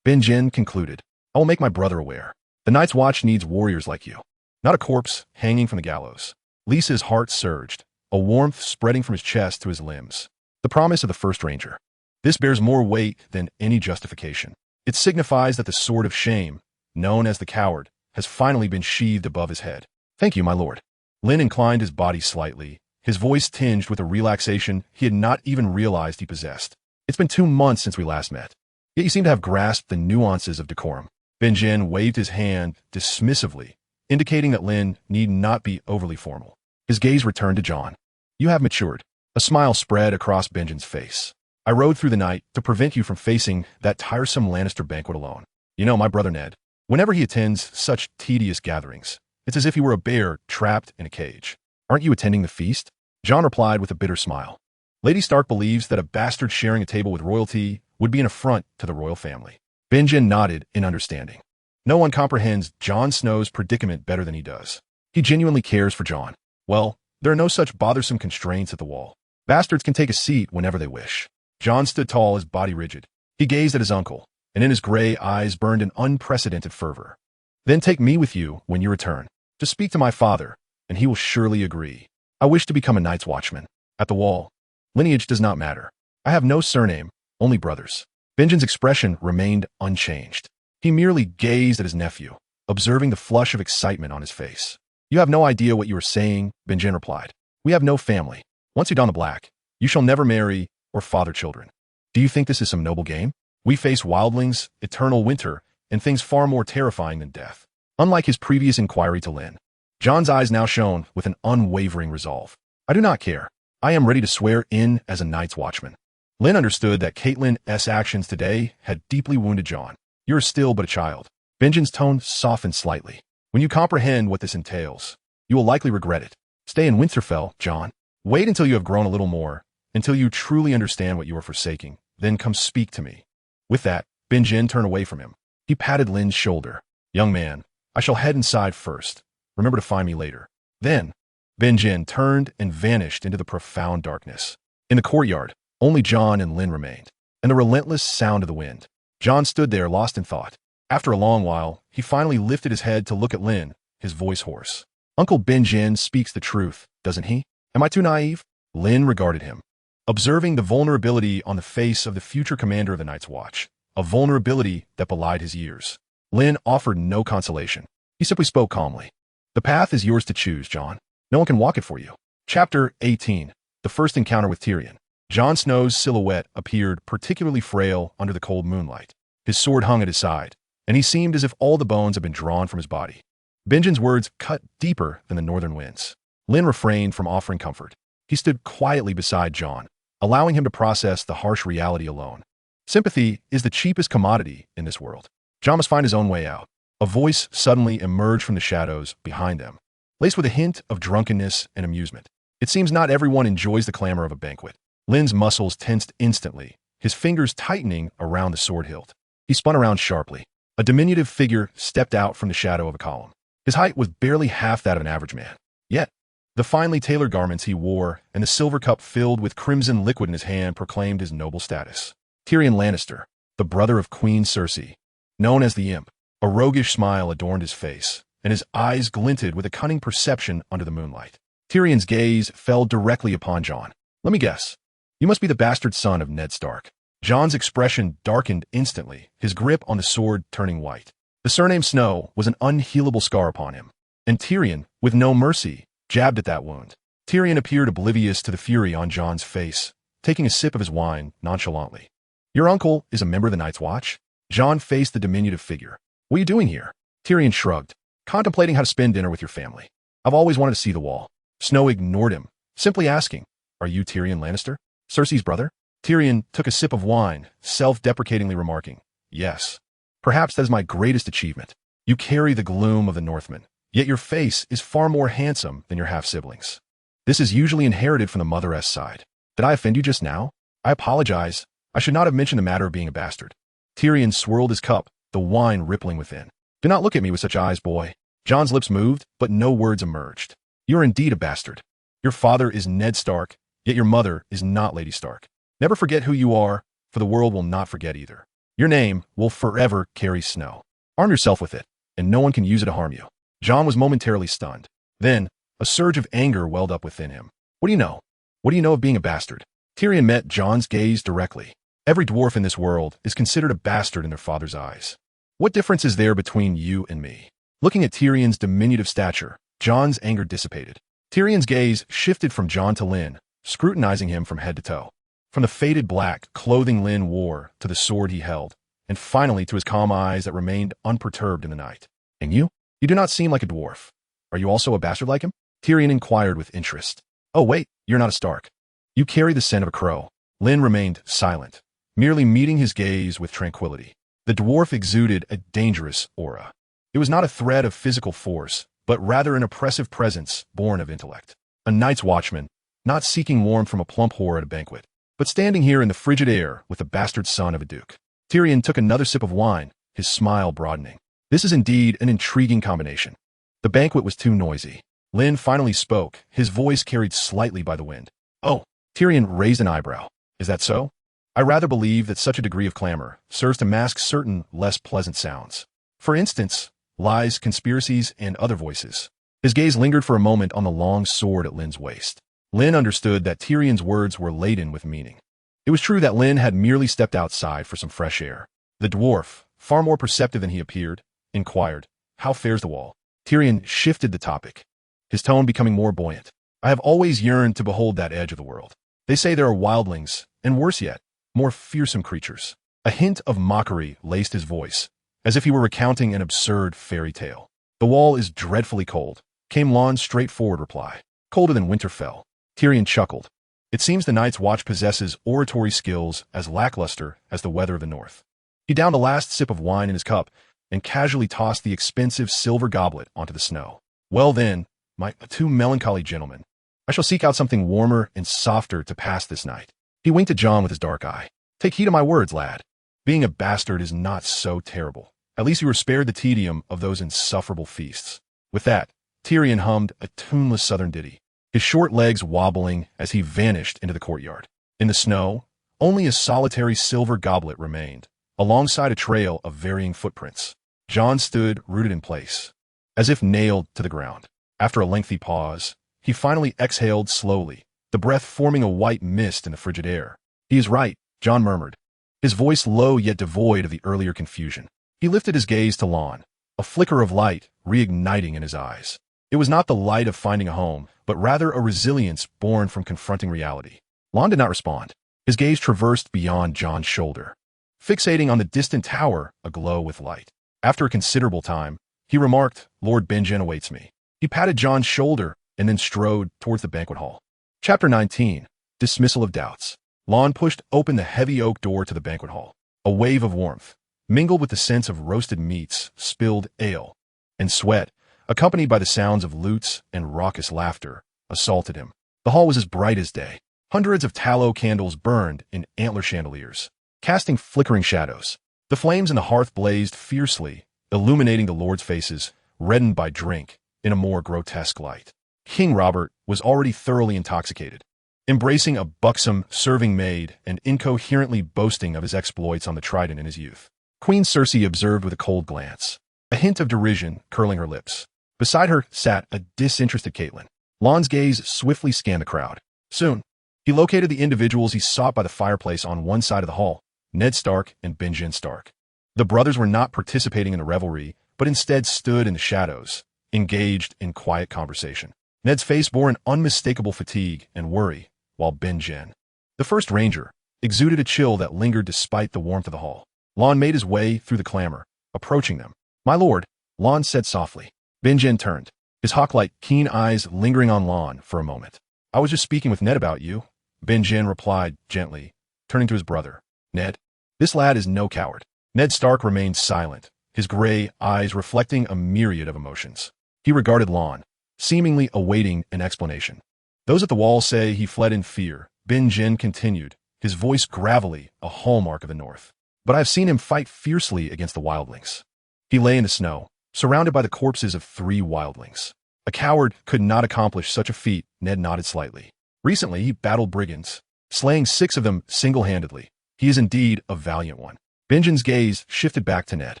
Benjen concluded, I will make my brother aware. The Night's Watch needs warriors like you, not a corpse hanging from the gallows. Lisa's heart surged, a warmth spreading from his chest to his limbs. The promise of the first ranger. This bears more weight than any justification. It signifies that the sword of shame, known as the coward, has finally been sheathed above his head. Thank you, my lord. Lynn inclined his body slightly, his voice tinged with a relaxation he had not even realized he possessed. It's been 2 months since we last met, yet you seem to have grasped the nuances of decorum. Benjen waved his hand dismissively, indicating that Lynn need not be overly formal. His gaze returned to Jon. You have matured. A smile spread across Benjen's face. I rode through the night to prevent you from facing that tiresome Lannister banquet alone. You know, my brother Ned, whenever he attends such tedious gatherings, it's as if he were a bear trapped in a cage. Aren't you attending the feast? Jon replied with a bitter smile. Lady Stark believes that a bastard sharing a table with royalty would be an affront to the royal family. Benjen nodded in understanding. No one comprehends Jon Snow's predicament better than he does. He genuinely cares for Jon. Well, there are no such bothersome constraints at the wall. Bastards can take a seat whenever they wish. Jon stood tall, his body rigid. He gazed at his uncle, and in his gray eyes burned an unprecedented fervor. Then take me with you when you return, to speak to my father, and he will surely agree. I wish to become a Night's Watchman. At the wall. Lineage does not matter. I have no surname, only brothers. Benjen's expression remained unchanged. He merely gazed at his nephew, observing the flush of excitement on his face. You have no idea what you are saying, Benjen replied. We have no family. Once you don the black, you shall never marry or father children. Do you think this is some noble game? We face wildlings, eternal winter, and things far more terrifying than death. Unlike his previous inquiry to Lynn, Jon's eyes now shone with an unwavering resolve. I do not care. I am ready to swear in as a Night's Watchman. Lynn understood that Caitlyn's actions today had deeply wounded Jon. You are still but a child. Benjen's tone softened slightly. When you comprehend what this entails, you will likely regret it. Stay in Winterfell, Jon. Wait until you have grown a little more, until you truly understand what you are forsaking. Then come speak to me. With that, Benjen turned away from him. He patted Lynn's shoulder. Young man, I shall head inside first. Remember to find me later. Then, Benjen turned and vanished into the profound darkness. In the courtyard, only Jon and Lynn remained, and the relentless sound of the wind. Jon stood there lost in thought. After a long while, he finally lifted his head to look at Lynn, his voice hoarse. Uncle Benjen speaks the truth, doesn't he? Am I too naive? Lynn regarded him, observing the vulnerability on the face of the future commander of the Night's Watch, a vulnerability that belied his years. Lynn offered no consolation. He simply spoke calmly. The path is yours to choose, Jon. No one can walk it for you. Chapter 18. The First Encounter with Tyrion. Jon Snow's silhouette appeared particularly frail under the cold moonlight. His sword hung at his side, and he seemed as if all the bones had been drawn from his body. Benjen's words cut deeper than the northern winds. Lynn refrained from offering comfort. He stood quietly beside Jon, allowing him to process the harsh reality alone. Sympathy is the cheapest commodity in this world. Jon must find his own way out. A voice suddenly emerged from the shadows behind them, laced with a hint of drunkenness and amusement. It seems not everyone enjoys the clamor of a banquet. Lynn's muscles tensed instantly, his fingers tightening around the sword hilt. He spun around sharply. A diminutive figure stepped out from the shadow of a column. His height was barely half that of an average man. Yet, the finely tailored garments he wore and the silver cup filled with crimson liquid in his hand proclaimed his noble status. Tyrion Lannister, the brother of Queen Cersei, known as the Imp. A roguish smile adorned his face, and his eyes glinted with a cunning perception under the moonlight. Tyrion's gaze fell directly upon Jon. Let me guess. You must be the bastard son of Ned Stark. Jon's expression darkened instantly, his grip on the sword turning white. The surname Snow was an unhealable scar upon him, and Tyrion, with no mercy, jabbed at that wound. Tyrion appeared oblivious to the fury on Jon's face, taking a sip of his wine nonchalantly. Your uncle is a member of the Night's Watch? Jon faced the diminutive figure. What are you doing here? Tyrion shrugged. contemplating how to spend dinner with your family. I've always wanted to see the wall. Snow ignored him, simply asking, "Are you Tyrion Lannister? Cersei's brother?" Tyrion took a sip of wine, self-deprecatingly remarking, "Yes. Perhaps that is my greatest achievement. You carry the gloom of the Northmen, yet your face is far more handsome than your half-siblings. This is usually inherited from the mother-s side. Did I offend you just now? I apologize. I should not have mentioned the matter of being a bastard." Tyrion swirled his cup, the wine rippling within. "Do not look at me with such eyes, boy." Jon's lips moved, but no words emerged. "You are indeed a bastard. Your father is Ned Stark, yet your mother is not Lady Stark. Never forget who you are, for the world will not forget either. Your name will forever carry snow. Arm yourself with it, and no one can use it to harm you." Jon was momentarily stunned. Then, a surge of anger welled up within him. "What do you know? What do you know of being a bastard?" Tyrion met Jon's gaze directly. "Every dwarf in this world is considered a bastard in their father's eyes. What difference is there between you and me?" Looking at Tyrion's diminutive stature, Jon's anger dissipated. Tyrion's gaze shifted from Jon to Lynn, scrutinizing him from head to toe. From the faded black clothing Lynn wore to the sword he held, and finally to his calm eyes that remained unperturbed in the night. "And you? You do not seem like a dwarf. Are you also a bastard like him?" Tyrion inquired with interest. "Oh wait, you're not a Stark. You carry the scent of a crow." Lynn remained silent, merely meeting his gaze with tranquility. The dwarf exuded a dangerous aura. It was not a threat of physical force, but rather an oppressive presence born of intellect. A night's watchman, not seeking warmth from a plump whore at a banquet, but standing here in the frigid air with the bastard son of a duke. Tyrion took another sip of wine, his smile broadening. This is indeed an intriguing combination. The banquet was too noisy. Lynn finally spoke, his voice carried slightly by the wind. "Oh." Tyrion raised an eyebrow. "Is that so? I rather believe that such a degree of clamor serves to mask certain less pleasant sounds. For instance, lies, conspiracies, and other voices." His gaze lingered for a moment on the long sword at Lynn's waist. Lynn understood that Tyrion's words were laden with meaning. It was true that Lynn had merely stepped outside for some fresh air. The dwarf, far more perceptive than he appeared, inquired, "How fares the wall?" Tyrion shifted the topic, his tone becoming more buoyant. "I have always yearned to behold that edge of the world. They say there are wildlings, and worse yet, more fearsome creatures." A hint of mockery laced his voice, as if he were recounting an absurd fairy tale. "The wall is dreadfully cold," came Lonn's straightforward reply. "Colder than Winterfell." Tyrion chuckled. "It seems the Night's Watch possesses oratory skills as lackluster as the weather of the north." He downed a last sip of wine in his cup and casually tossed the expensive silver goblet onto the snow. "Well then, my two melancholy gentlemen, I shall seek out something warmer and softer to pass this night." He winked at Jon with his dark eye. "Take heed of my words, lad. Being a bastard is not so terrible. At least you were spared the tedium of those insufferable feasts." With that, Tyrion hummed a tuneless southern ditty, his short legs wobbling as he vanished into the courtyard. In the snow, only a solitary silver goblet remained, alongside a trail of varying footprints. Jon stood rooted in place, as if nailed to the ground. After a lengthy pause, he finally exhaled slowly, the breath forming a white mist in the frigid air. "He is right," Jon murmured, his voice low yet devoid of the earlier confusion. He lifted his gaze to Lonn, a flicker of light reigniting in his eyes. It was not the light of finding a home, but rather a resilience born from confronting reality. Lonn did not respond. His gaze traversed beyond Jon's shoulder, fixating on the distant tower aglow with light. After a considerable time, he remarked, "Lord Benjen awaits me." He patted Jon's shoulder and then strode towards the banquet hall. Chapter 19. Dismissal of Doubts. Lonn pushed open the heavy oak door to the banquet hall. A wave of warmth, mingled with the scents of roasted meats, spilled ale, and sweat, accompanied by the sounds of lutes and raucous laughter, assaulted him. The hall was as bright as day. Hundreds of tallow candles burned in antler chandeliers, casting flickering shadows. The flames in the hearth blazed fiercely, illuminating the lords' faces, reddened by drink, in a more grotesque light. King Robert was already thoroughly intoxicated, embracing a buxom serving maid and incoherently boasting of his exploits on the trident in his youth. Queen Cersei observed with a cold glance, a hint of derision curling her lips. Beside her sat a disinterested Catelyn. Lonn's gaze swiftly scanned the crowd. Soon, he located the individuals he sought by the fireplace on one side of the hall, Ned Stark and Benjen Stark. The brothers were not participating in the revelry, but instead stood in the shadows, engaged in quiet conversation. Ned's face bore an unmistakable fatigue and worry, while Benjen, the first ranger, exuded a chill that lingered despite the warmth of the hall. Lonn made his way through the clamor, approaching them. "My lord," Lonn said softly, Benjen turned, his hawk-like, keen eyes lingering on Lon for a moment. "I was just speaking with Ned about you," Benjen replied gently, turning to his brother. "Ned, this lad is no coward." Ned Stark remained silent, his gray eyes reflecting a myriad of emotions. He regarded Lon, seemingly awaiting an explanation. "Those at the wall say he fled in fear," Benjen continued, his voice gravelly, a hallmark of the North. "But I have seen him fight fiercely against the wildlings." He lay in the snow, surrounded by the corpses of 3 wildlings. "A coward could not accomplish such a feat," Ned nodded slightly. "Recently, he battled brigands, slaying 6 of them single-handedly. He is indeed a valiant one." Benjen's gaze shifted back to Ned.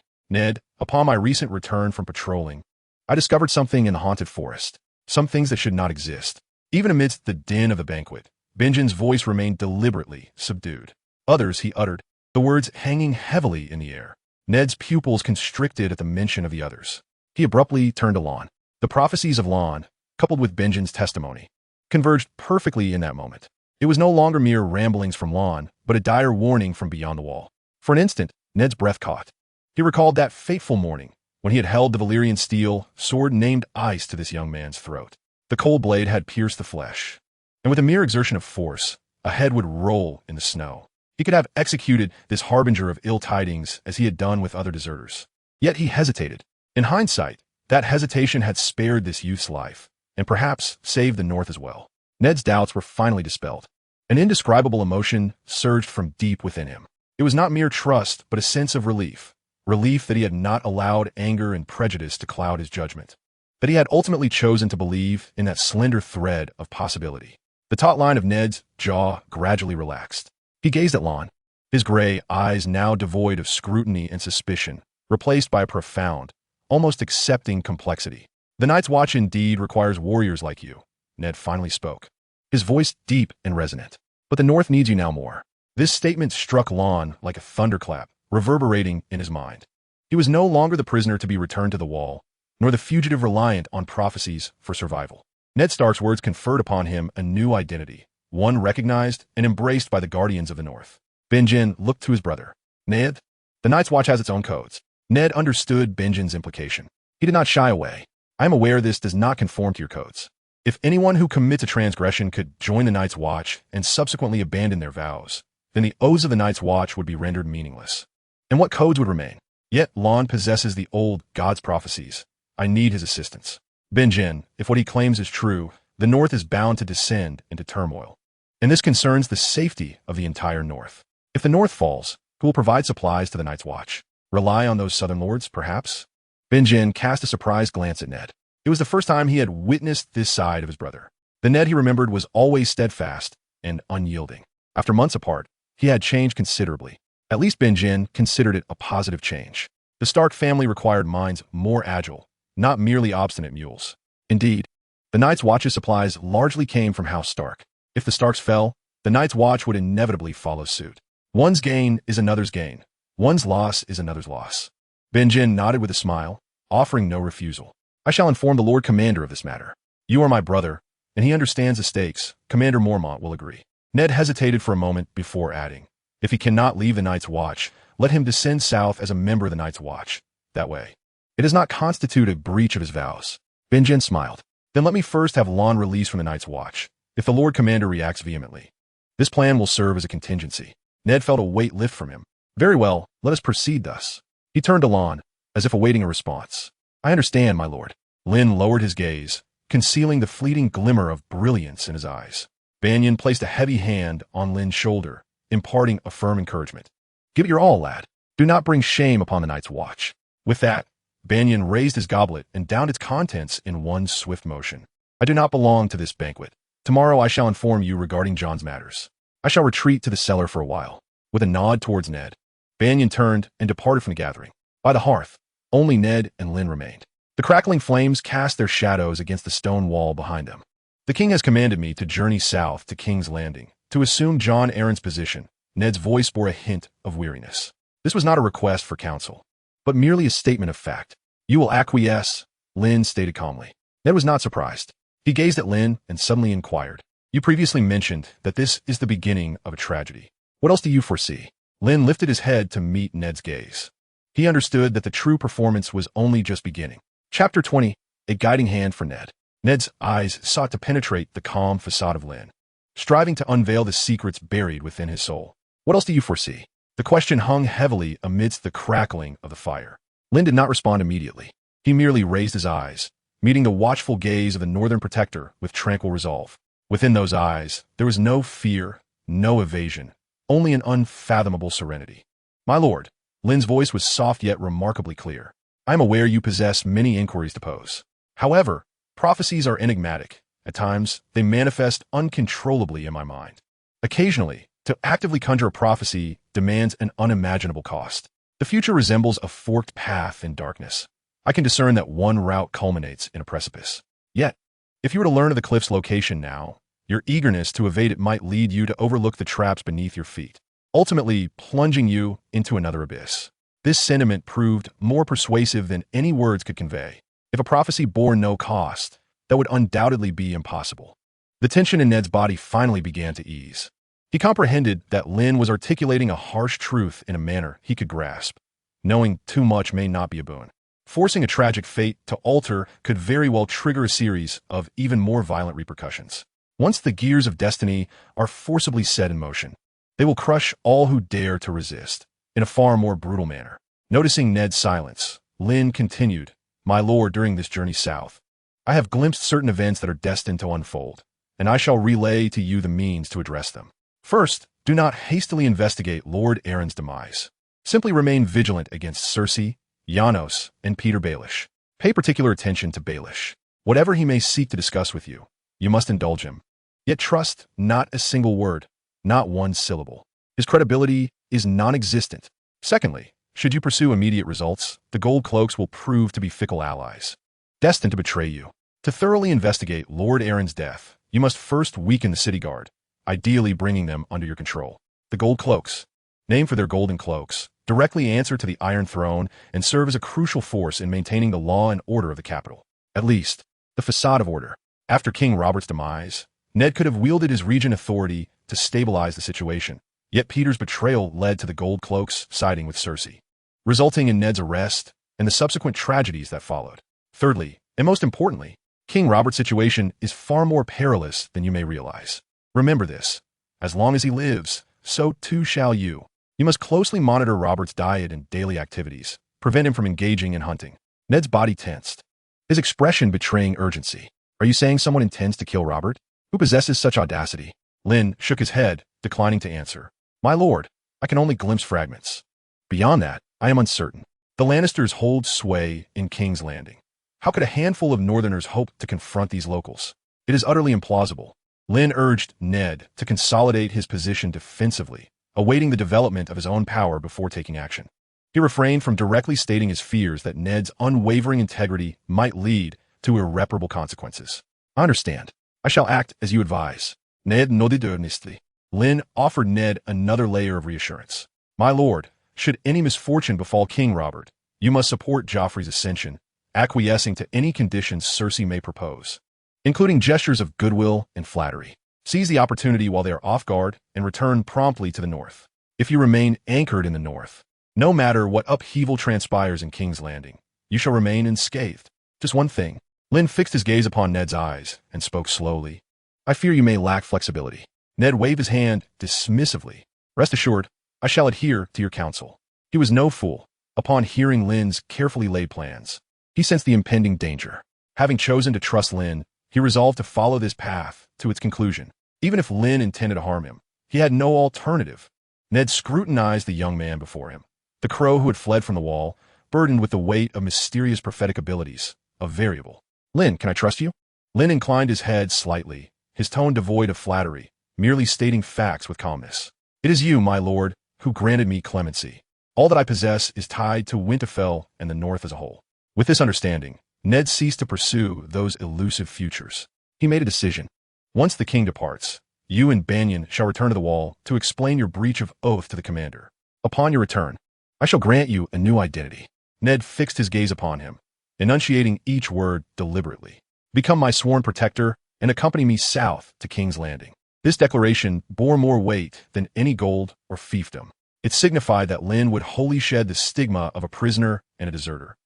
"Ned, upon my recent return from patrolling, I discovered something in the haunted forest, some things that should not exist." Even amidst the din of the banquet, Benjen's voice remained deliberately subdued. "Others," he uttered, the words hanging heavily in the air. Ned's pupils constricted at the mention of the others. He abruptly turned to Lon. The prophecies of Lon, coupled with Benjen's testimony, converged perfectly in that moment. It was no longer mere ramblings from Lon, but a dire warning from beyond the wall. For an instant, Ned's breath caught. He recalled that fateful morning, when he had held the Valyrian steel sword named Ice to this young man's throat. The cold blade had pierced the flesh, and with a mere exertion of force, a head would roll in the snow. He could have executed this harbinger of ill tidings as he had done with other deserters. Yet he hesitated. In hindsight, that hesitation had spared this youth's life, and perhaps saved the North as well. Ned's doubts were finally dispelled. An indescribable emotion surged from deep within him. It was not mere trust, but a sense of relief. Relief that he had not allowed anger and prejudice to cloud his judgment. That he had ultimately chosen to believe in that slender thread of possibility. The taut line of Ned's jaw gradually relaxed. He gazed at Lon, his gray eyes now devoid of scrutiny and suspicion, replaced by a profound, almost accepting complexity. "The Night's Watch indeed requires warriors like you," Ned finally spoke, his voice deep and resonant. "But the North needs you now more." This statement struck Lon like a thunderclap, reverberating in his mind. He was no longer the prisoner to be returned to the wall, nor the fugitive reliant on prophecies for survival. Ned Stark's words conferred upon him a new identity, one recognized and embraced by the guardians of the North. Benjen looked to his brother. "Ned, the Night's Watch has its own codes." Ned understood Benjen's implication. He did not shy away. "I am aware this does not conform to your codes. If anyone who commits a transgression could join the Night's Watch and subsequently abandon their vows, then the oaths of the Night's Watch would be rendered meaningless. And what codes would remain? Yet Lon possesses the old God's prophecies. I need his assistance. Benjen, if what he claims is true, the North is bound to descend into turmoil. And this concerns the safety of the entire North. If the North falls, who will provide supplies to the Night's Watch? Rely on those southern lords, perhaps?" Benjen cast a surprised glance at Ned. It was the first time he had witnessed this side of his brother. The Ned he remembered was always steadfast and unyielding. After months apart, he had changed considerably. At least Benjen considered it a positive change. The Stark family required minds more agile, not merely obstinate mules. Indeed, the Night's Watch's supplies largely came from House Stark. If the Starks fell, the Night's Watch would inevitably follow suit. One's gain is another's gain. One's loss is another's loss. Benjen nodded with a smile, offering no refusal. "I shall inform the Lord Commander of this matter. You are my brother, and he understands the stakes. Commander Mormont will agree." Ned hesitated for a moment before adding, "If he cannot leave the Night's Watch, let him descend south as a member of the Night's Watch. That way, it does not constitute a breach of his vows." Benjen smiled. "Then let me first have Lon released from the Night's Watch, if the Lord Commander reacts vehemently. This plan will serve as a contingency." Ned felt a weight lift from him. "Very well, let us proceed thus." He turned to Lon, as if awaiting a response. "I understand, my lord." Lynn lowered his gaze, concealing the fleeting glimmer of brilliance in his eyes. Banyan placed a heavy hand on Lynn's shoulder, imparting a firm encouragement. "Give it your all, lad. Do not bring shame upon the Night's Watch." With that, Banyan raised his goblet and downed its contents in one swift motion. "I do not belong to this banquet. Tomorrow I shall inform you regarding Jon's matters. I shall retreat to the cellar for a while." With a nod towards Ned, Banyan turned and departed from the gathering. By the hearth, only Ned and Lynn remained. The crackling flames cast their shadows against the stone wall behind them. "The king has commanded me to journey south to King's Landing, to assume Jon Arryn's position." Ned's voice bore a hint of weariness. This was not a request for counsel, but merely a statement of fact. "You will acquiesce," Lynn stated calmly. Ned was not surprised. He gazed at Lynn and suddenly inquired, "You previously mentioned that this is the beginning of a tragedy. What else do you foresee?" Lynn lifted his head to meet Ned's gaze. He understood that the true performance was only just beginning. Chapter 20. a guiding hand for Ned. Ned's eyes sought to penetrate the calm facade of Lynn, striving to unveil the secrets buried within his soul. What else do you foresee? The question hung heavily amidst the crackling of the fire. Lynn did not respond immediately. He merely raised his eyes, meeting the watchful gaze of the Northern Protector with tranquil resolve. Within those eyes, there was no fear, no evasion, only an unfathomable serenity. My lord, Lynn's voice was soft yet remarkably clear. I am aware you possess many inquiries to pose. However, prophecies are enigmatic. At times, they manifest uncontrollably in my mind. Occasionally, to actively conjure a prophecy demands an unimaginable cost. The future resembles a forked path in darkness. I can discern that one route culminates in a precipice. Yet, if you were to learn of the cliff's location now, your eagerness to evade it might lead you to overlook the traps beneath your feet, ultimately plunging you into another abyss. This sentiment proved more persuasive than any words could convey. If a prophecy bore no cost, that would undoubtedly be impossible. The tension in Ned's body finally began to ease. He comprehended that Lynn was articulating a harsh truth in a manner he could grasp. Knowing too much may not be a boon. Forcing a tragic fate to alter could very well trigger a series of even more violent repercussions. Once the gears of destiny are forcibly set in motion, they will crush all who dare to resist, in a far more brutal manner. Noticing Ned's silence, Lynn continued, My lord, during this journey south, I have glimpsed certain events that are destined to unfold, and I shall relay to you the means to address them. First, do not hastily investigate Lord Aaron's demise. Simply remain vigilant against Cersei, Janos, and Peter Baelish. Pay particular attention to Baelish. Whatever he may seek to discuss with you, you must indulge him. Yet trust not a single word, not one syllable. His credibility is non-existent. Secondly, should you pursue immediate results, the Gold Cloaks will prove to be fickle allies, destined to betray you. To thoroughly investigate Lord Aaron's death, you must first weaken the city guard, ideally bringing them under your control. The Gold Cloaks, named for their golden cloaks, directly answer to the Iron Throne and serve as a crucial force in maintaining the law and order of the capital. At least, the facade of order. After King Robert's demise, Ned could have wielded his regent authority to stabilize the situation, yet Peter's betrayal led to the Gold Cloaks siding with Cersei, resulting in Ned's arrest and the subsequent tragedies that followed. Thirdly, and most importantly, King Robert's situation is far more perilous than you may realize. Remember this. As long as he lives, so too shall you. You must closely monitor Robert's diet and daily activities, prevent him from engaging in hunting. Ned's body tensed, his expression betraying urgency. Are you saying someone intends to kill Robert? Who possesses such audacity? Lynn shook his head, declining to answer. My lord, I can only glimpse fragments. Beyond that, I am uncertain. The Lannisters hold sway in King's Landing. How could a handful of Northerners hope to confront these locals? It is utterly implausible. Lynn urged Ned to consolidate his position defensively, awaiting the development of his own power before taking action. He refrained from directly stating his fears that Ned's unwavering integrity might lead to irreparable consequences. I understand. I shall act as you advise. Ned nodded earnestly. Lynn offered Ned another layer of reassurance. My lord, should any misfortune befall King Robert, you must support Joffrey's ascension, acquiescing to any conditions Cersei may propose, including gestures of goodwill and flattery. Seize the opportunity while they are off guard and return promptly to the north. If you remain anchored in the north, no matter what upheaval transpires in King's Landing, you shall remain unscathed. Just one thing. Lynn fixed his gaze upon Ned's eyes and spoke slowly. I fear you may lack flexibility. Ned waved his hand dismissively. Rest assured, I shall adhere to your counsel. He was no fool. Upon hearing Lynn's carefully laid plans, he sensed the impending danger. Having chosen to trust Lynn, he resolved to follow this path to its conclusion. Even if Lynn intended to harm him, he had no alternative. Ned scrutinized the young man before him, the crow who had fled from the wall, burdened with the weight of mysterious prophetic abilities, a variable. Lynn, can I trust you? Lynn inclined his head slightly, his tone devoid of flattery, merely stating facts with calmness. It is you, my lord, who granted me clemency. All that I possess is tied to Winterfell and the North as a whole. With this understanding, Ned ceased to pursue those elusive futures. He made a decision. Once the king departs, you and Banyan shall return to the wall to explain your breach of oath to the commander. Upon your return, I shall grant you a new identity. Ned fixed his gaze upon him, enunciating each word deliberately. Become my sworn protector and accompany me south to King's Landing. This declaration bore more weight than any gold or fiefdom. It signified that Lynn would wholly shed the stigma of a prisoner and a deserter.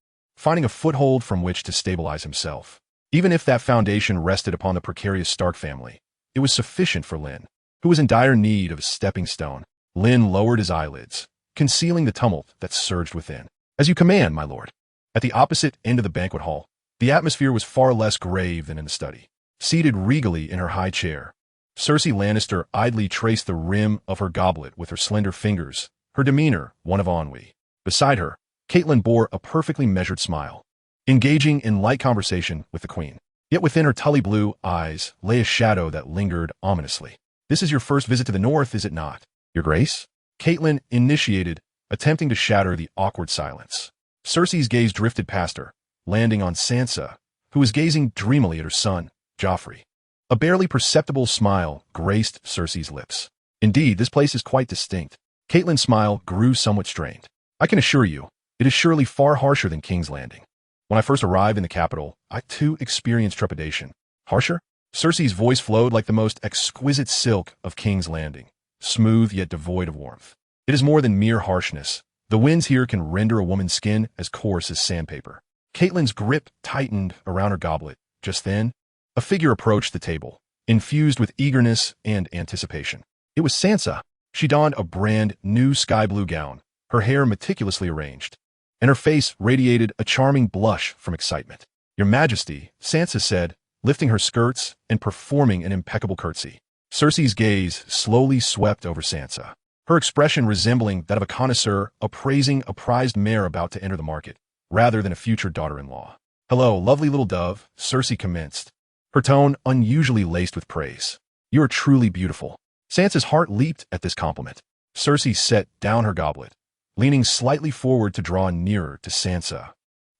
finding a foothold from which to stabilize himself. Even if that foundation rested upon the precarious Stark family, it was sufficient for Lynn, who was in dire need of a stepping stone. Lynn lowered his eyelids, concealing the tumult that surged within. "As you command, my lord." At the opposite end of the banquet hall, the atmosphere was far less grave than in the study. Seated regally in her high chair, Cersei Lannister idly traced the rim of her goblet with her slender fingers, her demeanor one of ennui. Beside her, Catelyn bore a perfectly measured smile, engaging in light conversation with the queen. Yet within her tully blue eyes lay a shadow that lingered ominously. "This is your first visit to the north, is it not, your grace?" Catelyn initiated, attempting to shatter the awkward silence. Cersei's gaze drifted past her, landing on Sansa, who was gazing dreamily at her son, Joffrey. A barely perceptible smile graced Cersei's lips. "Indeed, this place is quite distinct." Catelyn's smile grew somewhat strained. "I can assure you, it is surely far harsher than King's Landing. When I first arrived in the capital, I too experienced trepidation." "Harsher?" Cersei's voice flowed like the most exquisite silk of King's Landing, smooth yet devoid of warmth. "It is more than mere harshness. The winds here can render a woman's skin as coarse as sandpaper." Catelyn's grip tightened around her goblet. Just then, a figure approached the table, infused with eagerness and anticipation. It was Sansa. She donned a brand new sky blue gown, her hair meticulously arranged, and her face radiated a charming blush from excitement. "Your Majesty," Sansa said, lifting her skirts and performing an impeccable curtsy. Cersei's gaze slowly swept over Sansa, her expression resembling that of a connoisseur appraising a prized mare about to enter the market, rather than a future daughter-in-law. "Hello, lovely little dove," Cersei commenced, her tone unusually laced with praise. "You are truly beautiful." Sansa's heart leaped at this compliment. Cersei set down her goblet, leaning slightly forward to draw nearer to Sansa,